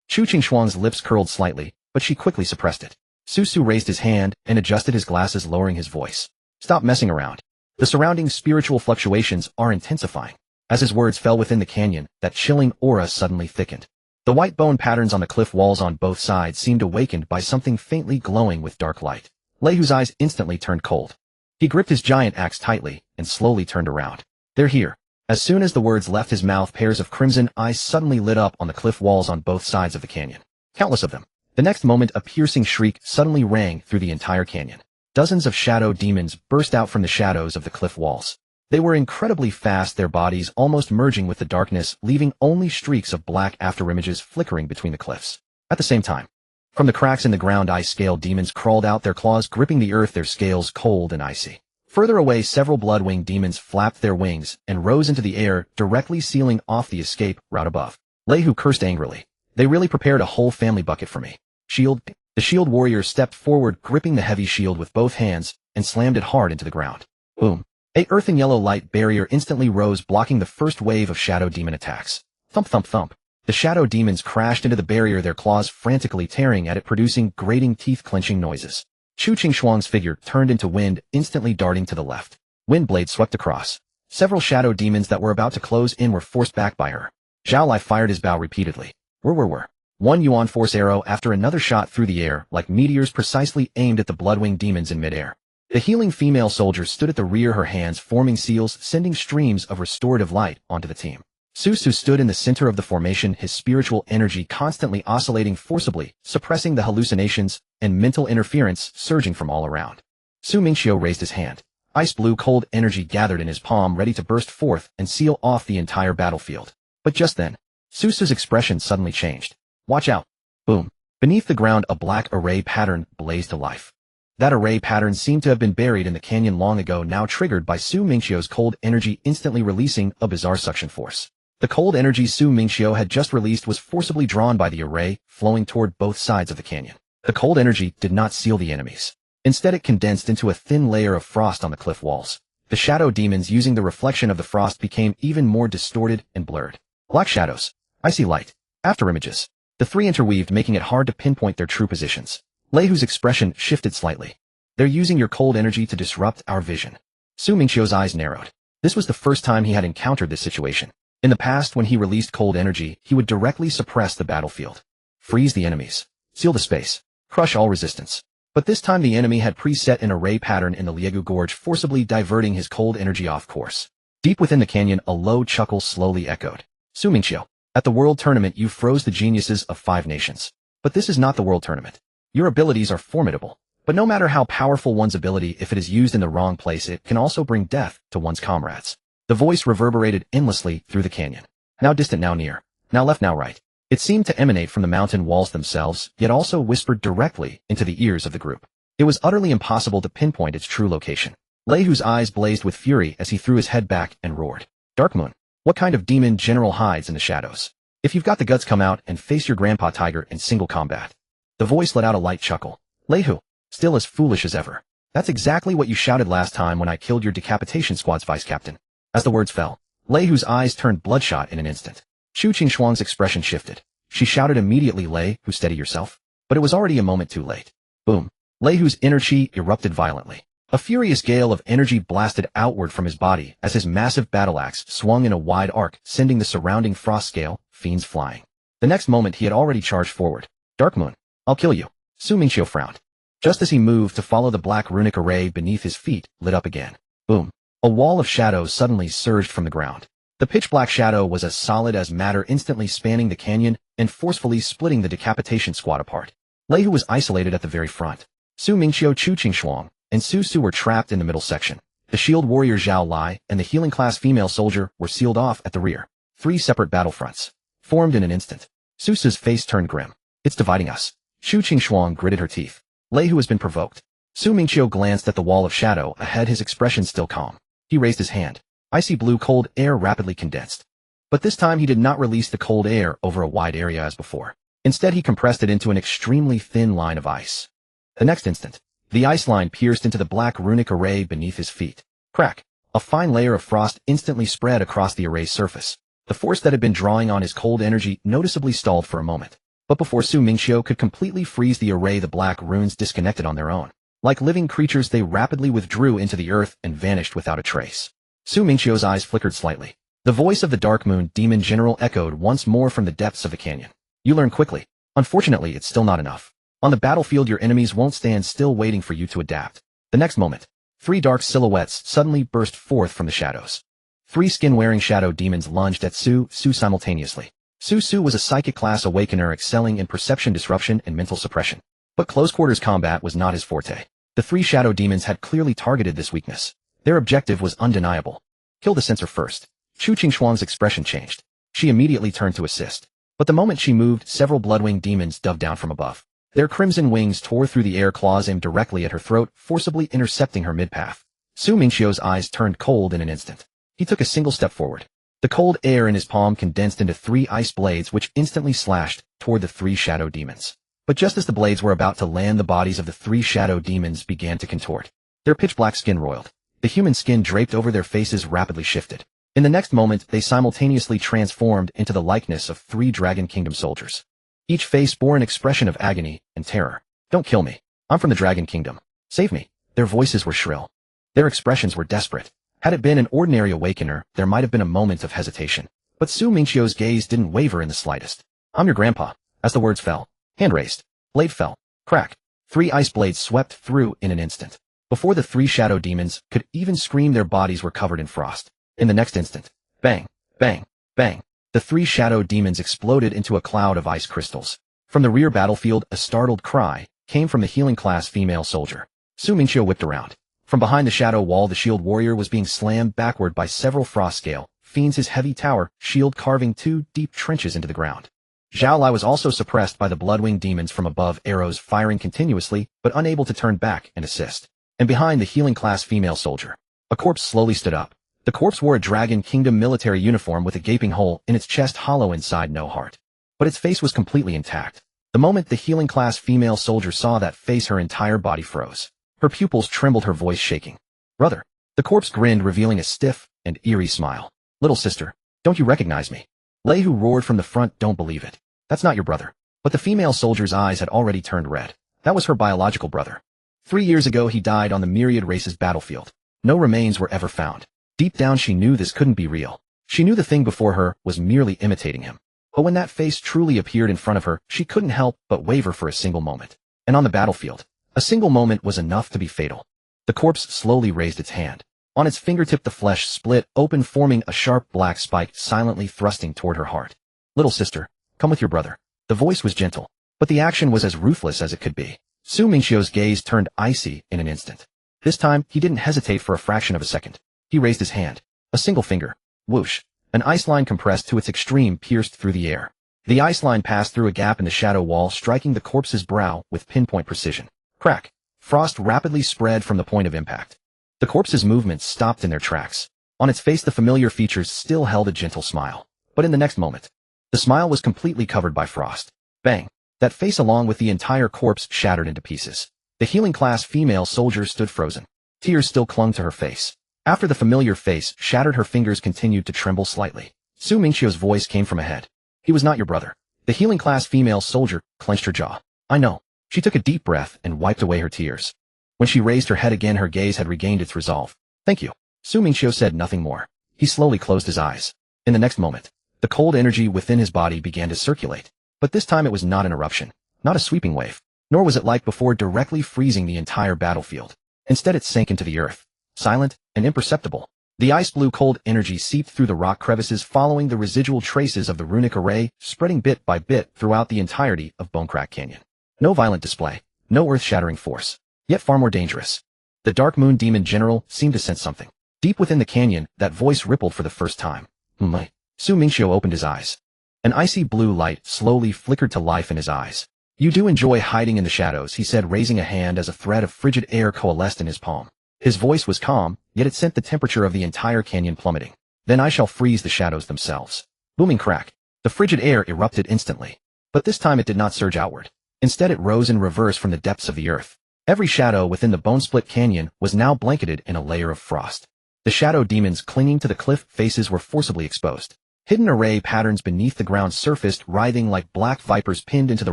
Chu Qingshuang's lips curled slightly, but she quickly suppressed it. Su Su raised his hand and adjusted his glasses, lowering his voice. Stop messing around. The surrounding spiritual fluctuations are intensifying. As his words fell within the canyon, that chilling aura suddenly thickened. The white bone patterns on the cliff walls on both sides seemed awakened by something faintly glowing with dark light. Lei Hu's eyes instantly turned cold. He gripped his giant axe tightly and slowly turned around. They're here. As soon as the words left his mouth, pairs of crimson eyes suddenly lit up on the cliff walls on both sides of the canyon. Countless of them. The next moment, a piercing shriek suddenly rang through the entire canyon. Dozens of shadow demons burst out from the shadows of the cliff walls. They were incredibly fast, their bodies almost merging with the darkness, leaving only streaks of black afterimages flickering between the cliffs. At the same time, From the cracks in the ground, ice-scaled demons crawled out, their claws gripping the earth, their scales cold and icy. Further away, several blood-winged demons flapped their wings and rose into the air, directly sealing off the escape route above. Lehu cursed angrily. They really prepared a whole family bucket for me. Shield. The shield warrior stepped forward, gripping the heavy shield with both hands, and slammed it hard into the ground. Boom. A earthen yellow light barrier instantly rose, blocking the first wave of shadow demon attacks. Thump thump thump. The shadow demons crashed into the barrier, their claws frantically tearing at it, producing grating, teeth-clenching noises. Chu Qingxuang's figure turned into wind, instantly darting to the left. Wind blades swept across. Several shadow demons that were about to close in were forced back by her. Zhao Lai fired his bow repeatedly. Whir. One yuan force arrow after another shot through the air, like meteors precisely aimed at the blood-winged demons in midair. The healing female soldier stood at the rear, her hands forming seals, sending streams of restorative light onto the team. Su stood in the center of the formation, his spiritual energy constantly oscillating forcibly, suppressing the hallucinations and mental interference surging from all around. Mingqiu raised his hand. Ice blue cold energy gathered in his palm, ready to burst forth and seal off the entire battlefield. But just then, Su's expression suddenly changed. Watch out. Boom. Beneath the ground, a black array pattern blazed to life. That array pattern seemed to have been buried in the canyon long ago, now triggered by Mingqiu's cold energy, instantly releasing a bizarre suction force. The cold energy Mingqiu had just released was forcibly drawn by the array, flowing toward both sides of the canyon. The cold energy did not seal the enemies. Instead, it condensed into a thin layer of frost on the cliff walls. The shadow demons, using the reflection of the frost, became even more distorted and blurred. Black shadows, icy light, afterimages. The three interweaved, making it hard to pinpoint their true positions. Lehu's expression shifted slightly. They're using your cold energy to disrupt our vision. Mingqiu's eyes narrowed. This was the first time he had encountered this situation. In the past, when he released cold energy, he would directly suppress the battlefield. Freeze the enemies. Seal the space. Crush all resistance. But this time the enemy had preset an array pattern in the Liegu Gorge, forcibly diverting his cold energy off course. Deep within the canyon, a low chuckle slowly echoed. Mingqiu, at the World Tournament you froze the geniuses of 5 nations. But this is not the World Tournament. Your abilities are formidable. But no matter how powerful one's ability, if it is used in the wrong place, it can also bring death to one's comrades. The voice reverberated endlessly through the canyon. Now distant, now near. Now left, now right. It seemed to emanate from the mountain walls themselves, yet also whispered directly into the ears of the group. It was utterly impossible to pinpoint its true location. Lehu's eyes blazed with fury as he threw his head back and roared. Dark Moon, what kind of demon general hides in the shadows? If you've got the guts, come out and face your grandpa tiger in single combat. The voice let out a light chuckle. Lehu, still as foolish as ever. That's exactly what you shouted last time when I killed your decapitation squad's vice captain. As the words fell, Lehu's eyes turned bloodshot in an instant. Chu Qingxuang's expression shifted. She shouted immediately, Lehu, steady yourself. But it was already a moment too late. Boom. Lehu's inner chi erupted violently. A furious gale of energy blasted outward from his body as his massive battle axe swung in a wide arc, sending the surrounding frost scale fiends flying. The next moment he had already charged forward. Dark Moon, I'll kill you. Mingqiu frowned. Just as he moved to follow, the black runic array beneath his feet lit up again. Boom. A wall of shadows suddenly surged from the ground. The pitch-black shadow was as solid as matter, instantly spanning the canyon and forcefully splitting the decapitation squad apart. Lehu was isolated at the very front. Mingqiu, Chu Qingxuang, and Su were trapped in the middle section. The shield warrior Zhao Lai and the healing class female soldier were sealed off at the rear. 3 separate battlefronts formed in an instant. Su's face turned grim. It's dividing us. Chu Qingxuang gritted her teeth. Lehu has been provoked. Mingqiu glanced at the wall of shadow ahead, his expression still calm. He raised his hand. Icy blue cold air rapidly condensed. But this time he did not release the cold air over a wide area as before. Instead, he compressed it into an extremely thin line of ice. The next instant, the ice line pierced into the black runic array beneath his feet. Crack! A fine layer of frost instantly spread across the array's surface. The force that had been drawing on his cold energy noticeably stalled for a moment. But before Mingqiu could completely freeze the array, the black runes disconnected on their own. Like living creatures, they rapidly withdrew into the earth and vanished without a trace. Mingqiu's eyes flickered slightly. The voice of the Dark Moon Demon General echoed once more from the depths of the canyon. You learn quickly. Unfortunately, it's still not enough. On the battlefield, your enemies won't stand still waiting for you to adapt. The next moment, 3 dark silhouettes suddenly burst forth from the shadows. 3 skin-wearing shadow demons lunged at Su simultaneously. Su was a psychic class awakener excelling in perception disruption and mental suppression. But close-quarters combat was not his forte. The 3 shadow demons had clearly targeted this weakness. Their objective was undeniable. Kill the censor first. Chu Qingxuang's expression changed. She immediately turned to assist. But the moment she moved, several blood-winged demons dove down from above. Their crimson wings tore through the air, claws aimed directly at her throat, forcibly intercepting her mid-path. Su Mingqiu's eyes turned cold in an instant. He took a single step forward. The cold air in his palm condensed into 3 ice blades which instantly slashed toward the 3 shadow demons. But just as the blades were about to land, the bodies of the 3 shadow demons began to contort. Their pitch-black skin roiled. The human skin draped over their faces rapidly shifted. In the next moment, they simultaneously transformed into the likeness of 3 Dragon Kingdom soldiers. Each face bore an expression of agony and terror. "Don't kill me. I'm from the Dragon Kingdom. Save me." Their voices were shrill. Their expressions were desperate. Had it been an ordinary awakener, there might have been a moment of hesitation. But Su Mingqiu's gaze didn't waver in the slightest. "I'm your grandpa." As the words fell, hand raised, blade fell, crack. 3 ice blades swept through in an instant. Before the 3 shadow demons could even scream, their bodies were covered in frost. In the next instant, bang, bang, bang, the 3 shadow demons exploded into a cloud of ice crystals. From the rear battlefield, a startled cry came from the healing class female soldier. Su Mingqiu whipped around. From behind the shadow wall, the shield warrior was being slammed backward by several frost scale fiends, his heavy tower shield carving 2 deep trenches into the ground. Zhao Lai was also suppressed by the bloodwing demons from above, arrows firing continuously, but unable to turn back and assist. And behind the healing class female soldier, a corpse slowly stood up. The corpse wore a Dragon Kingdom military uniform with a gaping hole in its chest, hollow inside, no heart. But its face was completely intact. The moment the healing class female soldier saw that face, her entire body froze. Her pupils trembled, her voice shaking. "Brother." The corpse grinned, revealing a stiff and eerie smile. "Little sister, don't you recognize me?" Lei Hu roared from the front. "Don't believe it. That's not your brother." But the female soldier's eyes had already turned red. That was her biological brother. 3 years ago he died on the myriad races battlefield. No remains were ever found. Deep down she knew this couldn't be real. She knew the thing before her was merely imitating him. But when that face truly appeared in front of her, she couldn't help but waver for a single moment. And on the battlefield, a single moment was enough to be fatal. The corpse slowly raised its hand. On its fingertip the flesh split open, forming a sharp black spike, silently thrusting toward her heart. "Little sister, come with your brother." The voice was gentle, but the action was as ruthless as it could be. Su Mingqiu's gaze turned icy in an instant. This time, he didn't hesitate for a fraction of a second. He raised his hand. A single finger. Whoosh. An ice line compressed to its extreme pierced through the air. The ice line passed through a gap in the shadow wall, striking the corpse's brow with pinpoint precision. Crack. Frost rapidly spread from the point of impact. The corpse's movements stopped in their tracks. On its face the familiar features still held a gentle smile. But in the next moment, the smile was completely covered by frost. Bang. That face along with the entire corpse shattered into pieces. The healing class female soldier stood frozen. Tears still clung to her face. After the familiar face shattered, her fingers continued to tremble slightly. Su Mingqiu's voice came from ahead. "He was not your brother." The healing class female soldier clenched her jaw. "I know." She took a deep breath and wiped away her tears. When she raised her head again, her gaze had regained its resolve. "Thank you." Su Mingqiu said nothing more. He slowly closed his eyes. In the next moment, the cold energy within his body began to circulate. But this time it was not an eruption, not a sweeping wave, nor was it like before directly freezing the entire battlefield. Instead it sank into the earth, silent and imperceptible. The ice-blue cold energy seeped through the rock crevices, following the residual traces of the runic array, spreading bit by bit throughout the entirety of Bonecrack Canyon. No violent display, no earth-shattering force, yet far more dangerous. The Dark Moon Demon General seemed to sense something. Deep within the canyon, that voice rippled for the first time. Su Mingqiu opened his eyes. An icy blue light slowly flickered to life in his eyes. "You do enjoy hiding in the shadows," he said, raising a hand as a thread of frigid air coalesced in his palm. His voice was calm, yet it sent the temperature of the entire canyon plummeting. "Then I shall freeze the shadows themselves." Booming crack. The frigid air erupted instantly. But this time it did not surge outward. Instead it rose in reverse from the depths of the earth. Every shadow within the bone-split canyon was now blanketed in a layer of frost. The shadow demons clinging to the cliff faces were forcibly exposed. Hidden array patterns beneath the ground surfaced, writhing like black vipers pinned into the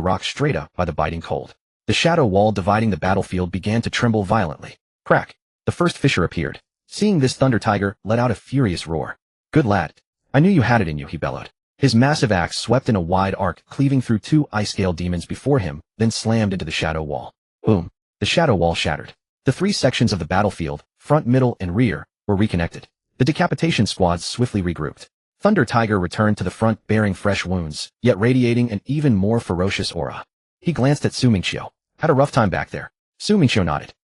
rock straight up by the biting cold. The shadow wall dividing the battlefield began to tremble violently. Crack. The first fissure appeared. Seeing this, Thunder Tiger let out a furious roar. "Good lad. I knew you had it in you," he bellowed. His massive axe swept in a wide arc, cleaving through 2 ice-scale demons before him, then slammed into the shadow wall. Boom. The shadow wall shattered. The 3 sections of the battlefield, front, middle, and rear, were reconnected. The decapitation squads swiftly regrouped. Thunder Tiger returned to the front bearing fresh wounds, yet radiating an even more ferocious aura. He glanced at Su Mingqiu. "Had a rough time back there." Su Mingqiu nodded.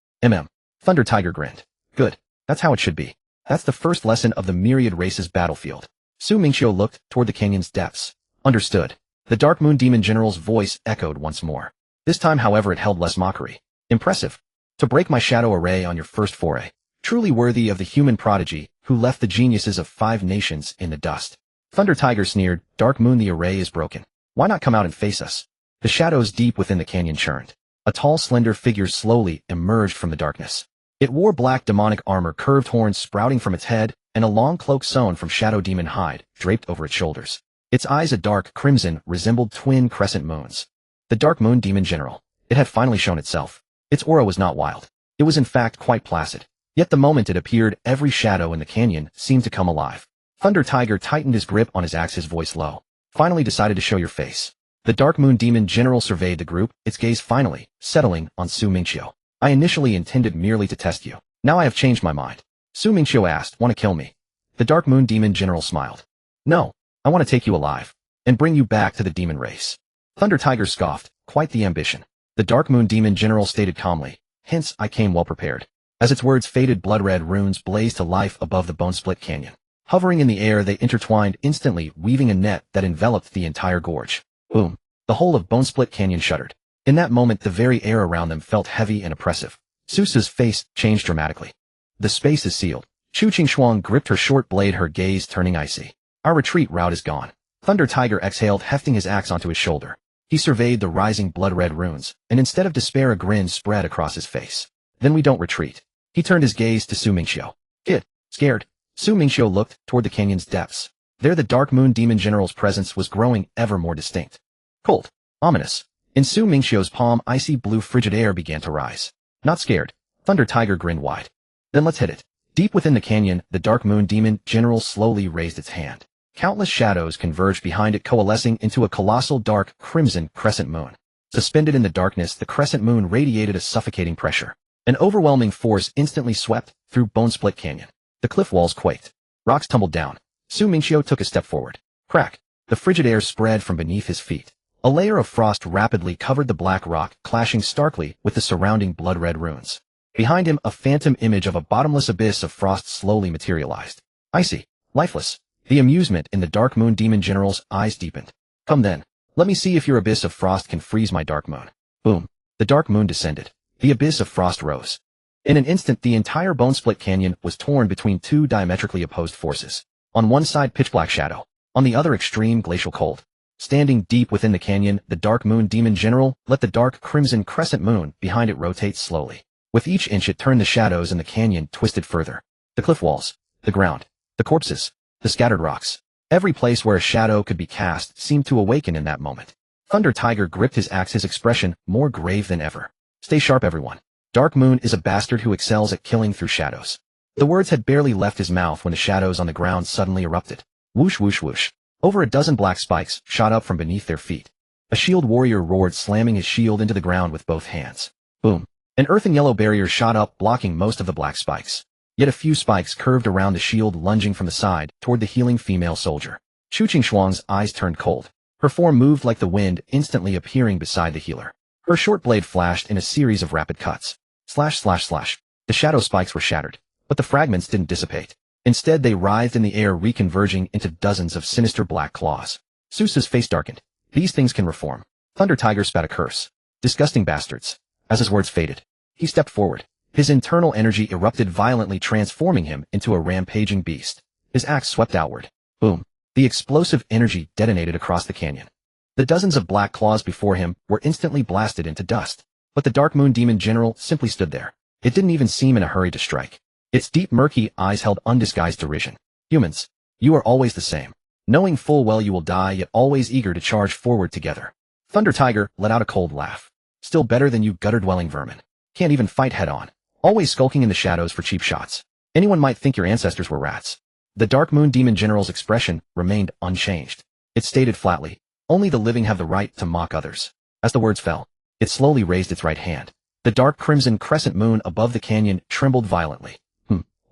Thunder Tiger grinned. "Good. That's how it should be. That's the first lesson of the myriad races battlefield." Su Mingqiu looked toward the canyon's depths. "Understood." The Dark Moon Demon General's voice echoed once more. This time, however, it held less mockery. Impressive. To break my shadow array on your first foray. Truly worthy of the human prodigy who left the geniuses of 5 nations in the dust. Thunder Tiger sneered, Dark Moon, the array is broken. Why not come out and face us? The shadows deep within the canyon churned. A tall, slender figure slowly emerged from the darkness. It wore black demonic armor, curved horns sprouting from its head, and a long cloak sewn from shadow demon hide draped over its shoulders. Its eyes, a dark crimson, resembled twin crescent moons. The Dark Moon Demon General. It had finally shown itself. Its aura was not wild. It was in fact quite placid. Yet the moment it appeared, every shadow in the canyon seemed to come alive. Thunder Tiger tightened his grip on his axe, his voice low. Finally decided to show your face. The Dark Moon Demon General surveyed the group, its gaze finally settling on Mingqiu. I initially intended merely to test you. Now I have changed my mind. Mingqiu asked, want to kill me? The Dark Moon Demon General smiled. No, I want to take you alive and bring you back to the demon race. Thunder Tiger scoffed, quite the ambition. The Dark Moon Demon General stated calmly, hence I came well prepared. As its words faded, blood-red runes blazed to life above the bone-split canyon. Hovering in the air, they intertwined instantly, weaving a net that enveloped the entire gorge. Boom. The whole of Bone-Split Canyon shuddered. In that moment, the very air around them felt heavy and oppressive. Susa's face changed dramatically. The space is sealed. Chu Qingshuang gripped her short blade, her gaze turning icy. Our retreat route is gone. Thunder Tiger exhaled, hefting his axe onto his shoulder. He surveyed the rising blood-red runes, and instead of despair, a grin spread across his face. Then we don't retreat. He turned his gaze to Mingqiu. Kid, scared? Mingqiu looked toward the canyon's depths. There the Dark Moon Demon General's presence was growing ever more distinct. Cold. Ominous. In Mingqiu's palm, icy blue frigid air began to rise. Not scared. Thunder Tiger grinned wide. Then let's hit it. Deep within the canyon, the Dark Moon Demon General slowly raised its hand. Countless shadows converged behind it, coalescing into a colossal dark crimson crescent moon. Suspended in the darkness, the crescent moon radiated a suffocating pressure. An overwhelming force instantly swept through Bone-Split Canyon. The cliff walls quaked. Rocks tumbled down. Mingqiu took a step forward. Crack. The frigid air spread from beneath his feet. A layer of frost rapidly covered the black rock, clashing starkly with the surrounding blood-red runes. Behind him, a phantom image of a bottomless abyss of frost slowly materialized. Icy. Lifeless. The amusement in the Dark Moon Demon General's eyes deepened. Come then. Let me see if your abyss of frost can freeze my Dark Moon. Boom. The Dark Moon descended. The abyss of frost rose. In an instant, the entire Bone-Split Canyon was torn between 2 diametrically opposed forces. On one side, pitch-black shadow. On the other, extreme glacial cold. Standing deep within the canyon, the Dark Moon Demon General let the dark crimson crescent moon behind it rotate slowly. With each inch it turned, the shadows in the canyon twisted further. The cliff walls, the ground, the corpses, the scattered rocks. Every place where a shadow could be cast seemed to awaken in that moment. Thunder Tiger gripped his axe, his expression more grave than ever. Stay sharp, everyone. Dark Moon is a bastard who excels at killing through shadows. The words had barely left his mouth when the shadows on the ground suddenly erupted. Whoosh, whoosh, whoosh. Over a dozen black spikes shot up from beneath their feet. A shield warrior roared, slamming his shield into the ground with both hands. Boom. An earthen yellow barrier shot up, blocking most of the black spikes. Yet a few spikes curved around the shield, lunging from the side toward the healing female soldier. Chu Qingshuang's eyes turned cold. Her form moved like the wind, instantly appearing beside the healer. Her short blade flashed in a series of rapid cuts. Slash, slash, slash. The shadow spikes were shattered, but the fragments didn't dissipate. Instead, they writhed in the air, reconverging into dozens of sinister black claws. Susa's face darkened. These things can reform. Thunder Tiger spat a curse. Disgusting bastards. As his words faded, he stepped forward. His internal energy erupted violently, transforming him into a rampaging beast. His axe swept outward. Boom. The explosive energy detonated across the canyon. The dozens of black claws before him were instantly blasted into dust. But the Dark Moon Demon General simply stood there. It didn't even seem in a hurry to strike. Its deep, murky eyes held undisguised derision. Humans, you are always the same. Knowing full well you will die, yet always eager to charge forward together. Thunder Tiger let out a cold laugh. Still better than you gutter-dwelling vermin. Can't even fight head-on. Always skulking in the shadows for cheap shots. Anyone might think your ancestors were rats. The Dark Moon Demon General's expression remained unchanged. It stated flatly, only the living have the right to mock others. As the words fell, it slowly raised its right hand. The dark crimson crescent moon above the canyon trembled violently.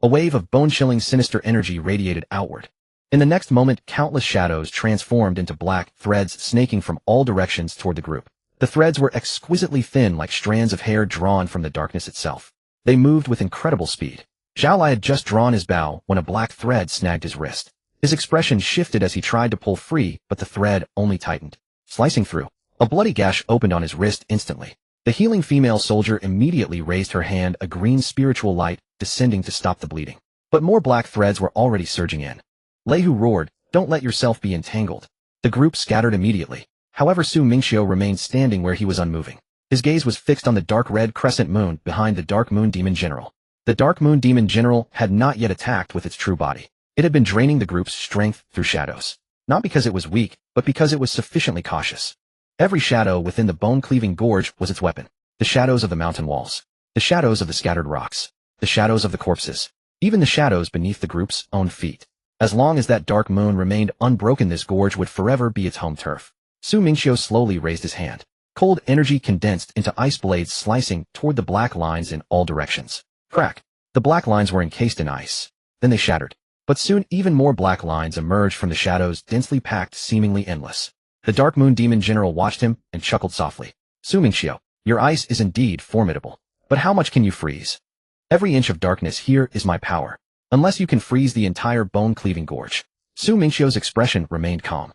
A wave of bone-chilling sinister energy radiated outward. In the next moment, countless shadows transformed into black threads snaking from all directions toward the group. The threads were exquisitely thin, like strands of hair drawn from the darkness itself. They moved with incredible speed. Zhao Lai had just drawn his bow when a black thread snagged his wrist. His expression shifted as he tried to pull free, but the thread only tightened. Slicing through. A bloody gash opened on his wrist instantly. The healing female soldier immediately raised her hand, a green spiritual light descending to stop the bleeding. But more black threads were already surging in. Leihu roared, "Don't let yourself be entangled." The group scattered immediately. However, Su Mingqiu remained standing where he was unmoving. His gaze was fixed on the dark red crescent moon behind the Dark Moon Demon General. The Dark Moon Demon General had not yet attacked with its true body. It had been draining the group's strength through shadows. Not because it was weak, but because it was sufficiently cautious. Every shadow within the bone-cleaving gorge was its weapon. The shadows of the mountain walls. The shadows of the scattered rocks. The shadows of the corpses. Even the shadows beneath the group's own feet. As long as that dark moon remained unbroken, this gorge would forever be its home turf. Su Mingqiu slowly raised his hand. Cold energy condensed into ice blades slicing toward the black lines in all directions. Crack. The black lines were encased in ice. Then they shattered. But soon even more black lines emerged from the shadows, densely packed, seemingly endless. The Dark Moon Demon General watched him and chuckled softly. "Su Mingqiu, your ice is indeed formidable. But how much can you freeze? Every inch of darkness here is my power. Unless you can freeze the entire bone-cleaving gorge." Su Mingqiu's expression remained calm.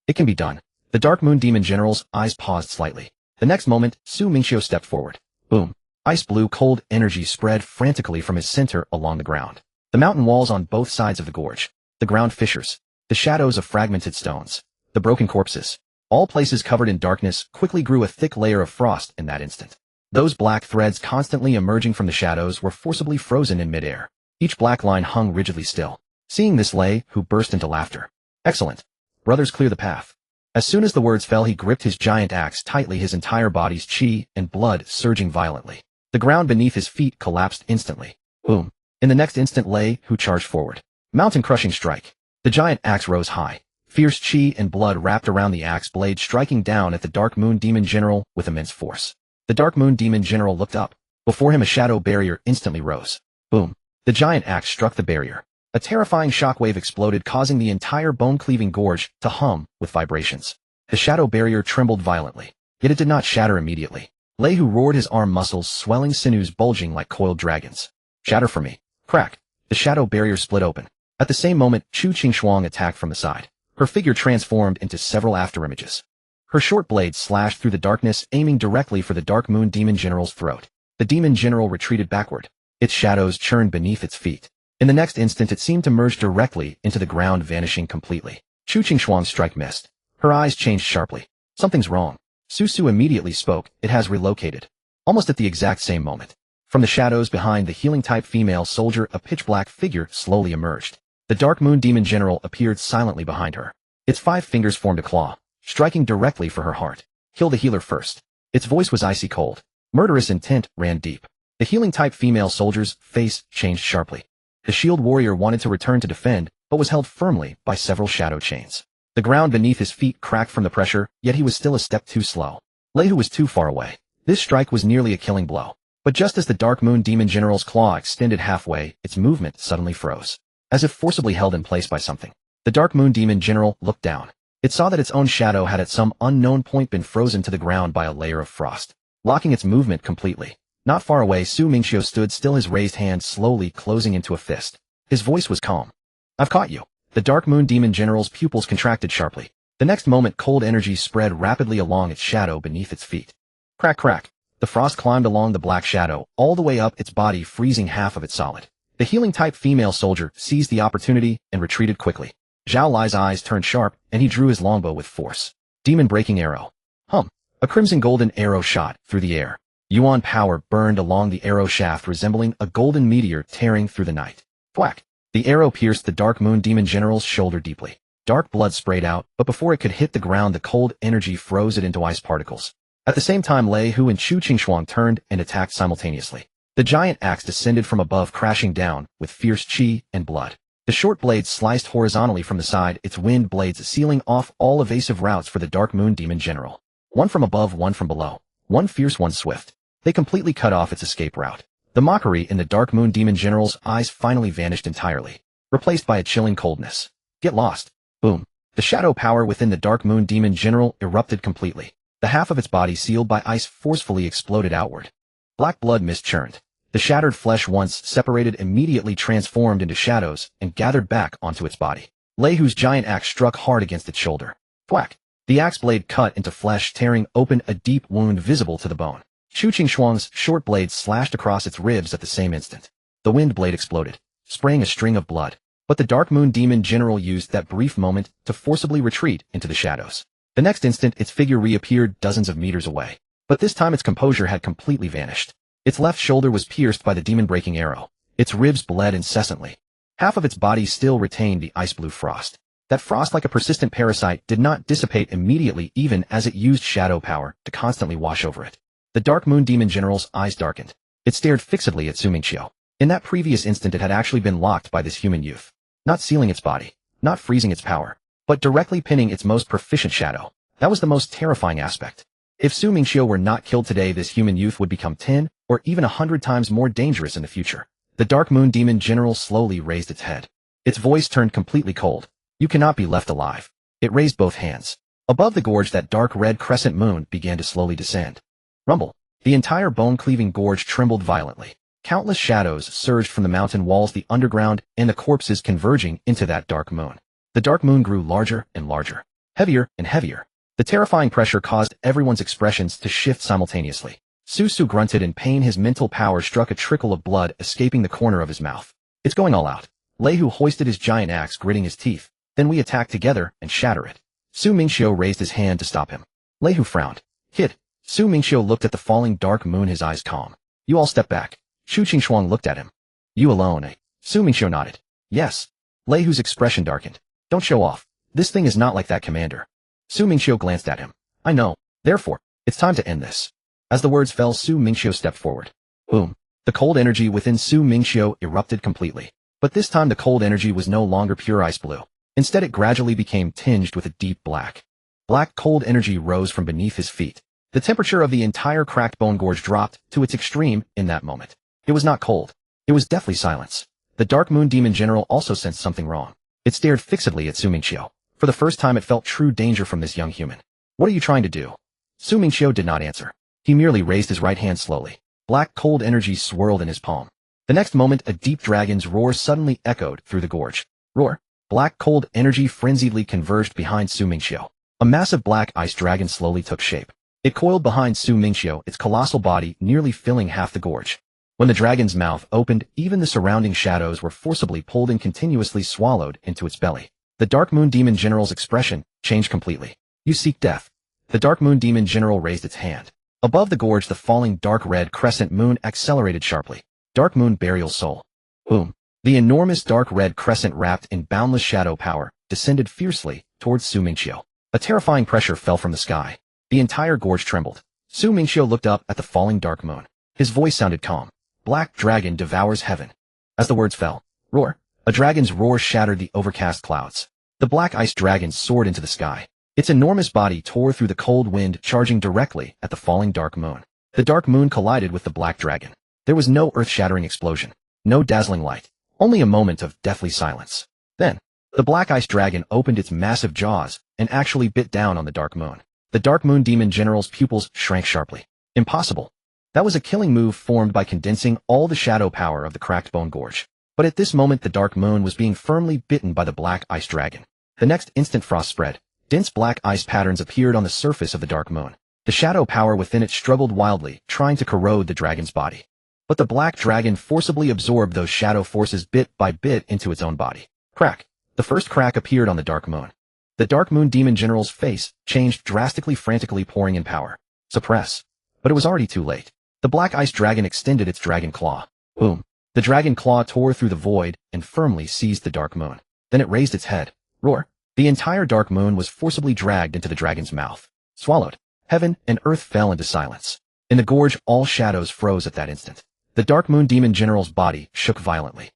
"It can be done." The Dark Moon Demon General's eyes paused slightly. The next moment, Su Mingqiu stepped forward. Boom. Ice blue cold energy spread frantically from his center along the ground. The mountain walls on both sides of the gorge. The ground fissures. The shadows of fragmented stones. The broken corpses. All places covered in darkness quickly grew a thick layer of frost in that instant. Those black threads constantly emerging from the shadows were forcibly frozen in midair. Each black line hung rigidly still. Seeing this, Leihu burst into laughter. "Excellent. Brothers, clear the path." As soon as the words fell, he gripped his giant axe tightly, his entire body's chi and blood surging violently. The ground beneath his feet collapsed instantly. Boom. In the next instant, Leihu charged forward. Mountain-crushing strike. The giant axe rose high. Fierce chi and blood wrapped around the axe blade, striking down at the Dark Moon Demon General with immense force. The Dark Moon Demon General looked up. Before him, a shadow barrier instantly rose. Boom. The giant axe struck the barrier. A terrifying shockwave exploded, causing the entire bone-cleaving gorge to hum with vibrations. The shadow barrier trembled violently, yet it did not shatter immediately. Leihu roared, his arm muscles swelling, sinews bulging like coiled dragons. "Shatter for me." Crack. The shadow barrier split open. At the same moment, Chu Qingshuang attacked from the side. Her figure transformed into several afterimages. Her short blade slashed through the darkness, aiming directly for the Dark Moon Demon General's throat. The Demon General retreated backward. Its shadows churned beneath its feet. In the next instant, it seemed to merge directly into the ground, vanishing completely. Chu Qingshuang's strike missed. Her eyes changed sharply. "Something's wrong." Su immediately spoke. "It has relocated." Almost at the exact same moment, from the shadows behind the healing-type female soldier, a pitch-black figure slowly emerged. The Dark Moon Demon General appeared silently behind her. Its 5 fingers formed a claw, striking directly for her heart. "Kill the healer first." Its voice was icy cold. Murderous intent ran deep. The healing-type female soldier's face changed sharply. The shield warrior wanted to return to defend, but was held firmly by several shadow chains. The ground beneath his feet cracked from the pressure, yet he was still a step too slow. Leihu was too far away. This strike was nearly a killing blow. But just as the Dark Moon Demon General's claw extended halfway, its movement suddenly froze, as if forcibly held in place by something. The Dark Moon Demon General looked down. It saw that its own shadow had at some unknown point been frozen to the ground by a layer of frost, locking its movement completely. Not far away, Su Mingqiu stood still, his raised hand slowly closing into a fist. His voice was calm. "I've caught you." The Dark Moon Demon General's pupils contracted sharply. The next moment, cold energy spread rapidly along its shadow beneath its feet. Crack, crack. The frost climbed along the black shadow, all the way up its body, freezing half of it solid. The healing-type female soldier seized the opportunity and retreated quickly. Zhao Lai's eyes turned sharp, and he drew his longbow with force. Demon-breaking arrow. Hum. A crimson-golden arrow shot through the air. Yuan power burned along the arrow shaft, resembling a golden meteor tearing through the night. Thwack! The arrow pierced the Dark Moon Demon General's shoulder deeply. Dark blood sprayed out, but before it could hit the ground, the cold energy froze it into ice particles. At the same time, Leihu and Chu Qingshuang turned and attacked simultaneously. The giant axe descended from above, crashing down with fierce chi and blood. The short blade sliced horizontally from the side, its wind blades sealing off all evasive routes for the Dark Moon Demon General. One from above, one from below. One fierce, one swift. They completely cut off its escape route. The mockery in the Dark Moon Demon General's eyes finally vanished entirely, replaced by a chilling coldness. "Get lost." Boom. The shadow power within the Dark Moon Demon General erupted completely. The half of its body sealed by ice forcefully exploded outward. Black blood mist churned. The shattered flesh, once separated, immediately transformed into shadows and gathered back onto its body. Leihu's giant axe struck hard against its shoulder. Thwack! The axe blade cut into flesh, tearing open a deep wound visible to the bone. Chu Qingxuang's short blade slashed across its ribs at the same instant. The wind blade exploded, spraying a string of blood. But the Dark Moon Demon General used that brief moment to forcibly retreat into the shadows. The next instant, its figure reappeared dozens of meters away. But this time its composure had completely vanished. Its left shoulder was pierced by the demon-breaking arrow. Its ribs bled incessantly. Half of its body still retained the ice-blue frost. That frost, like a persistent parasite, did not dissipate immediately even as it used shadow power to constantly wash over it. The Dark Moon Demon General's eyes darkened. It stared fixedly at Su Mingqiu. In that previous instant, it had actually been locked by this human youth. Not sealing its body, not freezing its power, but directly pinning its most proficient shadow. That was the most terrifying aspect. If Su Mingqiu were not killed today, this human youth would become 10 or even 100 times more dangerous in the future. The Dark Moon Demon General slowly raised its head. Its voice turned completely cold. You cannot be left alive. It raised both hands. Above the gorge, that dark red crescent moon began to slowly descend. Rumble. The entire bone-cleaving gorge trembled violently. Countless shadows surged from the mountain walls, the underground, and the corpses converging into that dark moon. The dark moon grew larger and larger, heavier and heavier. The terrifying pressure caused everyone's expressions to shift simultaneously. Su grunted in pain. His mental power struck a trickle of blood escaping the corner of his mouth. It's going all out. Lei Hu hoisted his giant axe, gritting his teeth. Then we attack together and shatter it. Su Mingqiu raised his hand to stop him. Lei Hu frowned. Kid. Su Mingqiu looked at the falling dark moon, his eyes calm. You all step back. Chu Qingxuang looked at him. You alone, eh? Su Mingqiu nodded. Yes. Lei Hu's expression darkened. Don't show off. This thing is not like that, Commander. Su Mingqiu glanced at him. I know. Therefore, it's time to end this. As the words fell, Su Mingqiu stepped forward. Boom. The cold energy within Su Mingqiu erupted completely. But this time the cold energy was no longer pure ice blue. Instead, it gradually became tinged with a deep black. Black cold energy rose from beneath his feet. The temperature of the entire cracked bone gorge dropped to its extreme in that moment. It was not cold. It was deathly silence. The Dark Moon Demon General also sensed something wrong. It stared fixedly at Su Mingqiu. For the first time, it felt true danger from this young human. What are you trying to do? Su Mingqiu did not answer. He merely raised his right hand slowly. Black cold energy swirled in his palm. The next moment, a deep dragon's roar suddenly echoed through the gorge. Roar. Black cold energy frenziedly converged behind Su Mingqiu. A massive black ice dragon slowly took shape. It coiled behind Su Mingqiu, its colossal body nearly filling half the gorge. When the dragon's mouth opened, even the surrounding shadows were forcibly pulled and continuously swallowed into its belly. The Dark Moon Demon General's expression changed completely. You seek death. The Dark Moon Demon General raised its hand. Above the gorge, the falling dark red crescent moon accelerated sharply. Dark Moon Burial Soul. Boom. The enormous dark red crescent, wrapped in boundless shadow power, descended fiercely towards Su Mingqiu. A terrifying pressure fell from the sky. The entire gorge trembled. Su Mingqiu looked up at the falling dark moon. His voice sounded calm. Black dragon devours heaven. As the words fell, roar. A dragon's roar shattered the overcast clouds. The black ice dragon soared into the sky. Its enormous body tore through the cold wind, charging directly at the falling dark moon. The dark moon collided with the black dragon. There was no earth-shattering explosion, no dazzling light, only a moment of deathly silence. Then, the black ice dragon opened its massive jaws and actually bit down on the dark moon. The Dark Moon Demon General's pupils shrank sharply. Impossible. That was a killing move formed by condensing all the shadow power of the cracked bone gorge. But at this moment, the dark moon was being firmly bitten by the black ice dragon. The next instant, frost spread. Dense black ice patterns appeared on the surface of the dark moon. The shadow power within it struggled wildly, trying to corrode the dragon's body. But the black dragon forcibly absorbed those shadow forces bit by bit into its own body. Crack. The first crack appeared on the dark moon. The Dark Moon Demon General's face changed drastically, frantically pouring in power. Suppress. But it was already too late. The black ice dragon extended its dragon claw. Boom. The dragon claw tore through the void and firmly seized the dark moon. Then it raised its head. Roar. The entire dark moon was forcibly dragged into the dragon's mouth. Swallowed. Heaven and earth fell into silence. In the gorge, all shadows froze at that instant. The Dark Moon Demon General's body shook violently.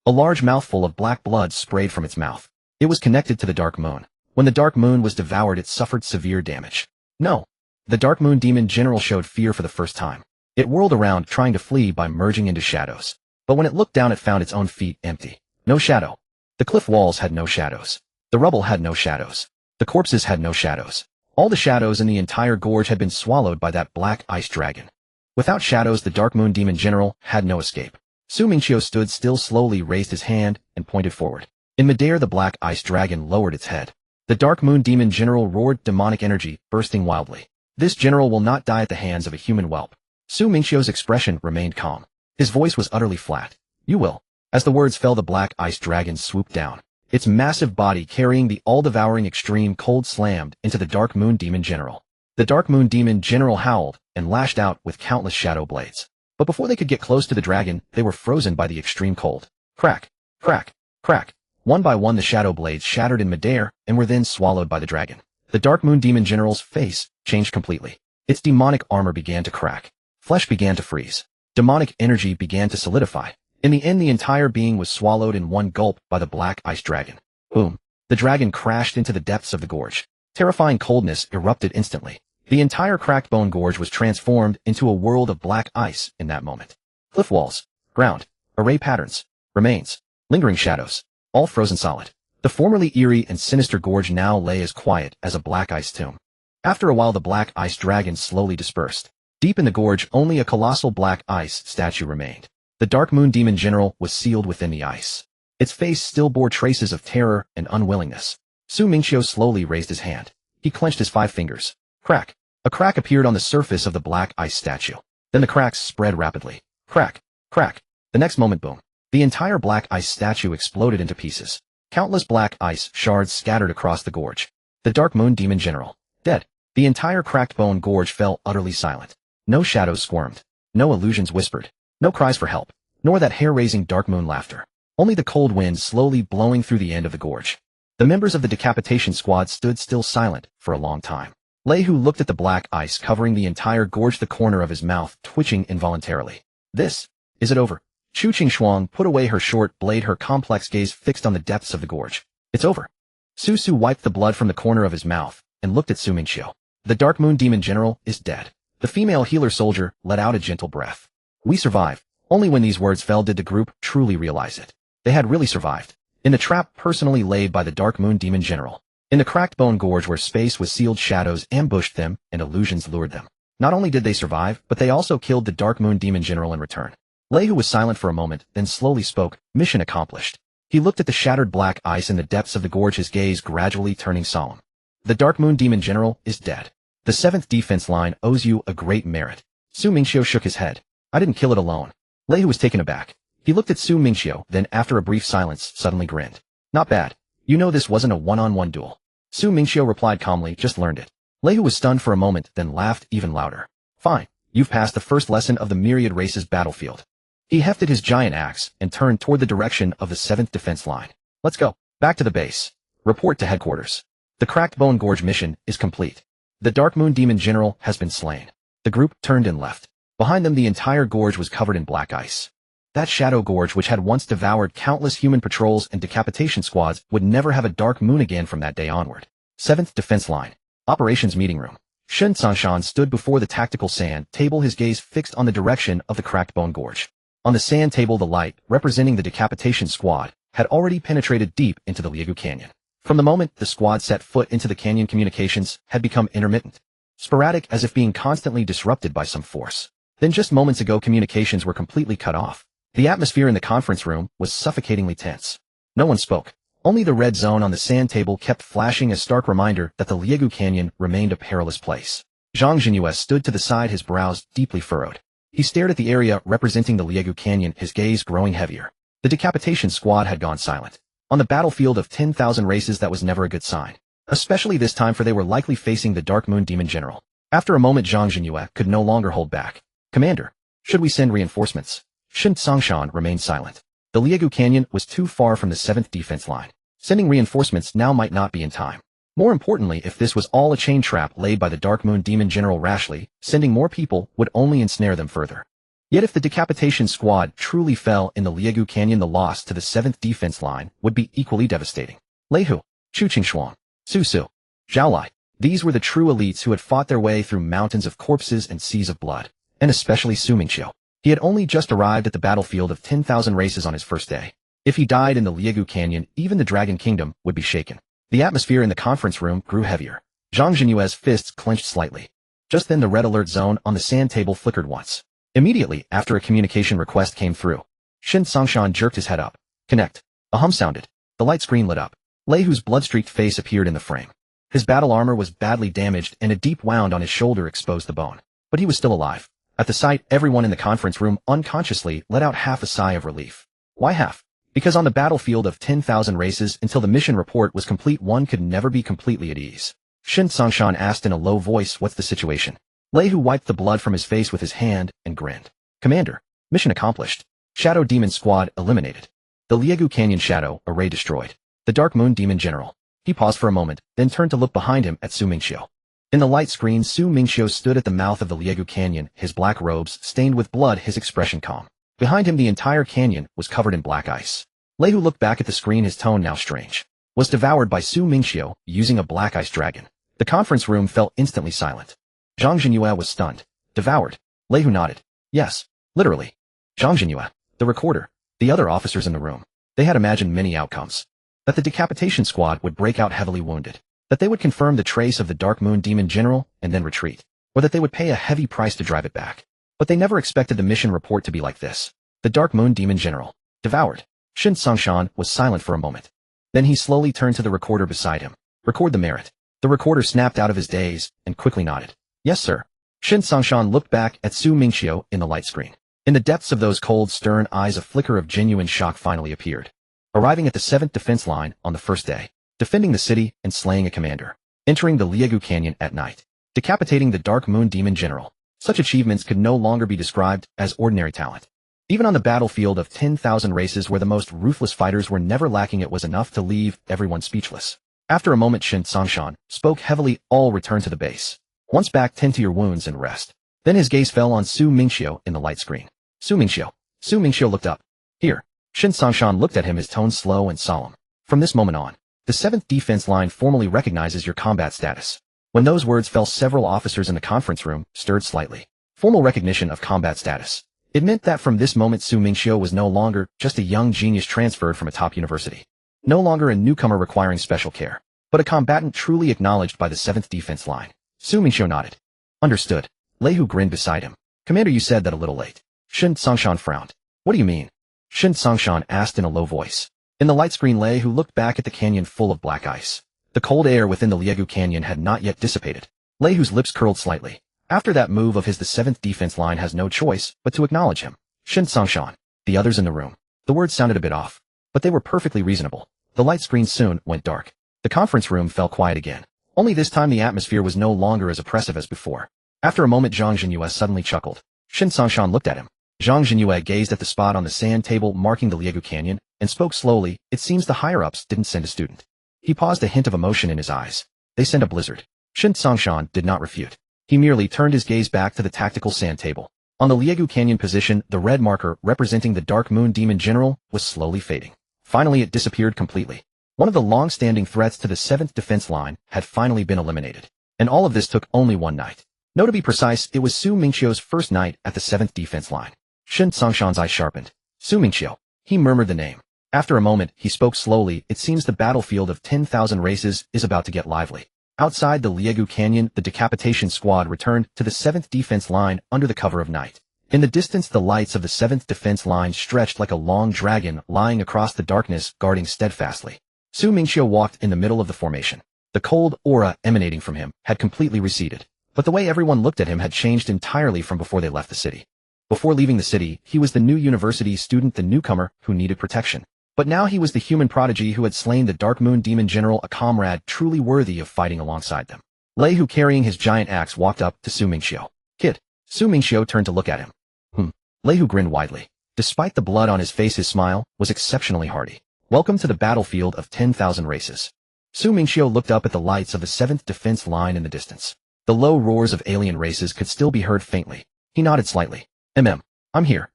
A large mouthful of black blood sprayed from its mouth. It was connected to the dark moon. When the dark moon was devoured, it suffered severe damage. No. The Dark Moon Demon General showed fear for the first time. It whirled around, trying to flee by merging into shadows. But when it looked down, it found its own feet empty. No shadow. The cliff walls had no shadows. The rubble had no shadows. The corpses had no shadows. All the shadows in the entire gorge had been swallowed by that black ice dragon. Without shadows, the Dark Moon Demon General had no escape. Su Mingqiu stood still, slowly raised his hand and pointed forward. In midair, the black ice dragon lowered its head. The Dark Moon Demon General roared, demonic energy bursting wildly. This general will not die at the hands of a human whelp. Su Mingqiu's expression remained calm. His voice was utterly flat. You will. As the words fell, the black ice dragon swooped down. Its massive body carrying the all-devouring extreme cold slammed into the Dark Moon Demon General. The Dark Moon Demon General howled and lashed out with countless shadow blades. But before they could get close to the dragon, they were frozen by the extreme cold. Crack, crack, crack. One by one the shadow blades shattered in midair and were then swallowed by the dragon. The Dark Moon Demon General's face changed completely. Its demonic armor began to crack. Flesh began to freeze. Demonic energy began to solidify. In the end, the entire being was swallowed in one gulp by the black ice dragon. Boom. The dragon crashed into the depths of the gorge. Terrifying coldness erupted instantly. The entire cracked bone gorge was transformed into a world of black ice in that moment. Cliff walls, ground, array patterns, remains, lingering shadows, all frozen solid. The formerly eerie and sinister gorge now lay as quiet as a black ice tomb. After a while, the black ice dragon slowly dispersed. Deep in the gorge, only a colossal black ice statue remained. The Dark Moon Demon General was sealed within the ice. Its face still bore traces of terror and unwillingness. Su Mingqiu slowly raised his hand. He clenched his 5 fingers. Crack. A crack appeared on the surface of the black ice statue. Then the cracks spread rapidly. Crack. Crack. The next moment, boom. The entire black ice statue exploded into pieces. Countless black ice shards scattered across the gorge. The Dark Moon Demon General. Dead. The entire cracked bone gorge fell utterly silent. No shadows squirmed. No illusions whispered. No cries for help. Nor that hair-raising dark moon laughter. Only the cold wind slowly blowing through the end of the gorge. The members of the decapitation squad stood still silent for a long time. Lei Hu looked at the black ice covering the entire gorge, the corner of his mouth twitching involuntarily. Is it over? Chu Qingshuang put away her short blade, her complex gaze fixed on the depths of the gorge. It's over. Su Su wiped the blood from the corner of his mouth and looked at Su Mingqiu. The Dark Moon Demon General is dead. The female healer soldier let out a gentle breath. We survived. Only when these words fell did the group truly realize it. They had really survived. In the trap personally laid by the Dark Moon Demon General. In the cracked bone gorge where space was sealed, shadows ambushed them and illusions lured them. Not only did they survive, but they also killed the Dark Moon Demon General in return. Lei Hu was silent for a moment, then slowly spoke. Mission accomplished. He looked at the shattered black ice in the depths of the gorge, his gaze gradually turning solemn. The Dark Moon Demon General is dead. The 7th defense line owes you a great merit. Su Mingqiu shook his head. I didn't kill it alone. Lei Hu was taken aback. He looked at Su Mingqiu, then after a brief silence, suddenly grinned. Not bad. You know this wasn't a one-on-one duel. Su Mingqiu replied calmly, just learned it. Lei Hu was stunned for a moment, then laughed even louder. Fine. You've passed the first lesson of the myriad races battlefield. He hefted his giant axe and turned toward the direction of the 7th defense line. Let's go. Back to the base. Report to headquarters. The Cracked Bone Gorge mission is complete. The Dark Moon Demon General has been slain. The group turned and left. Behind them, the entire gorge was covered in black ice. That shadow gorge, which had once devoured countless human patrols and decapitation squads, would never have a dark moon again from that day onward. 7th defense line. Operations meeting room. Shen Sangshan stood before the tactical sand table, his gaze fixed on the direction of the cracked bone gorge. On the sand table, the light, representing the decapitation squad, had already penetrated deep into the Liegu Canyon. From the moment the squad set foot into the canyon, communications had become intermittent. Sporadic, as if being constantly disrupted by some force. Then just moments ago, communications were completely cut off. The atmosphere in the conference room was suffocatingly tense. No one spoke. Only the red zone on the sand table kept flashing, a stark reminder that the Liegu Canyon remained a perilous place. Zhang Jinyue stood to the side, his brows deeply furrowed. He stared at the area representing the Liegu Canyon, his gaze growing heavier. The decapitation squad had gone silent. On the battlefield of 10,000 races, that was never a good sign. Especially this time, for they were likely facing the Dark Moon Demon General. After a moment, Zhang Jinyue could no longer hold back. Commander, should we send reinforcements? Shen Sangshan remained silent. The Liegu Canyon was too far from the 7th defense line. Sending reinforcements now might not be in time. More importantly, if this was all a chain trap laid by the Dark Moon Demon General rashly, sending more people would only ensnare them further. Yet if the decapitation squad truly fell in the Liegu Canyon, the loss to the 7th defense line would be equally devastating. Lei Hu, Chu Qingshuang, Su Su, Zhao Lai. These were the true elites who had fought their way through mountains of corpses and seas of blood. And especially Su Mingqiu. He had only just arrived at the battlefield of 10,000 races on his first day. If he died in the Liegu Canyon, even the Dragon Kingdom would be shaken. The atmosphere in the conference room grew heavier. Zhang Jinyue's fists clenched slightly. Just then the red alert zone on the sand table flickered once. Immediately after, a communication request came through. Shen Sangshan jerked his head up. Connect. A hum sounded. The light screen lit up. Lei Hu's blood-streaked face appeared in the frame. His battle armor was badly damaged and a deep wound on his shoulder exposed the bone. But he was still alive. At the sight, everyone in the conference room unconsciously let out half a sigh of relief. Why half? Because on the battlefield of 10,000 races until the mission report was complete, one could never be completely at ease. Shin Songshan asked in a low voice, "What's the situation?" Lei Hu wiped the blood from his face with his hand and grinned. "Commander, mission accomplished. Shadow Demon Squad eliminated. The Liegu Canyon Shadow Array destroyed. The Dark Moon Demon General." He paused for a moment, then turned to look behind him at Su Mingqiu. In the light screen, Su Mingqiu stood at the mouth of the Liegu Canyon, his black robes stained with blood, his expression calm. Behind him, the entire canyon was covered in black ice. Lei Hu looked back at the screen, his tone now strange. Was devoured by Su Mingqiu using a black ice dragon. The conference room fell instantly silent. Zhang Jinyue was stunned. Devoured? Lei Hu nodded. Yes, literally. Zhang Jinyue, the recorder, the other officers in the room. They had imagined many outcomes. That the decapitation squad would break out heavily wounded. That they would confirm the trace of the Dark Moon Demon General and then retreat. Or that they would pay a heavy price to drive it back. But they never expected the mission report to be like this. The Dark Moon Demon General. Devoured. Shin Songshan was silent for a moment. Then he slowly turned to the recorder beside him. Record the merit. The recorder snapped out of his daze and quickly nodded. Yes, sir. Shin Songshan looked back at Su Mingqiu in the light screen. In the depths of those cold, stern eyes, a flicker of genuine shock finally appeared. Arriving at the 7th defense line on the first day. Defending the city and slaying a commander. Entering the Liegu Canyon at night. Decapitating the Dark Moon Demon General. Such achievements could no longer be described as ordinary talent. Even on the battlefield of 10,000 races where the most ruthless fighters were never lacking, it was enough to leave everyone speechless. After a moment, Shin Songshan spoke heavily. All return to the base. Once back, tend to your wounds and rest. Then his gaze fell on Su Mingqiu in the light screen. Su Mingqiu looked up. Here. Shin Songshan looked at him, his tone slow and solemn. From this moment on, the 7th defense line formally recognizes your combat status. When those words fell, several officers in the conference room stirred slightly. Formal recognition of combat status. It meant that from this moment, Su Mingqiu was no longer just a young genius transferred from a top university. No longer a newcomer requiring special care, but a combatant truly acknowledged by the 7th defense line. Su Mingqiu nodded. Understood. Lei Hu grinned beside him. Commander, you said that a little late. Shin Songshan frowned. What do you mean? Shin Songshan asked in a low voice. In the light screen, Lei Hu looked back at the canyon full of black ice. The cold air within the Liegu Canyon had not yet dissipated. Lei Hu's lips curled slightly. After that move of his, the 7th defense line has no choice but to acknowledge him. Shin Songshan. The others in the room. The words sounded a bit off, but they were perfectly reasonable. The light screen soon went dark. The conference room fell quiet again. Only this time the atmosphere was no longer as oppressive as before. After a moment, Zhang Jinyue suddenly chuckled. Shin Songshan looked at him. Zhang Jinyue gazed at the spot on the sand table marking the Liegu Canyon and spoke slowly. It seems the higher-ups didn't send a student. He paused, a hint of emotion in his eyes. They sent a blizzard. Shin Songshan did not refute. He merely turned his gaze back to the tactical sand table. On the Liegu Canyon position, the red marker representing the Dark Moon Demon General was slowly fading. Finally, it disappeared completely. One of the long-standing threats to the 7th defense line had finally been eliminated. And all of this took only one night. No, to be precise, it was Su Mingqiu's first night at the 7th defense line. Shin Songshan's eyes sharpened. Su Mingqiu. He murmured the name. After a moment, he spoke slowly. It seems the battlefield of 10,000 races is about to get lively. Outside the Liegu Canyon, the decapitation squad returned to the 7th defense line under the cover of night. In the distance, the lights of the 7th defense line stretched like a long dragon lying across the darkness, guarding steadfastly. Su Mingqiu walked in the middle of the formation. The cold aura emanating from him had completely receded, but the way everyone looked at him had changed entirely from before they left the city. Before leaving the city, he was the new university student, the newcomer who needed protection. But now he was the human prodigy who had slain the Dark Moon Demon General, a comrade truly worthy of fighting alongside them. Lei Hu, carrying his giant axe, walked up to Su Mingqiu. Kid. Su Mingqiu turned to look at him. Lei Hu grinned widely. Despite the blood on his face, his smile was exceptionally hearty. Welcome to the battlefield of 10,000 races. Su Mingqiu looked up at the lights of the 7th defense line in the distance. The low roars of alien races could still be heard faintly. He nodded slightly. I'm here.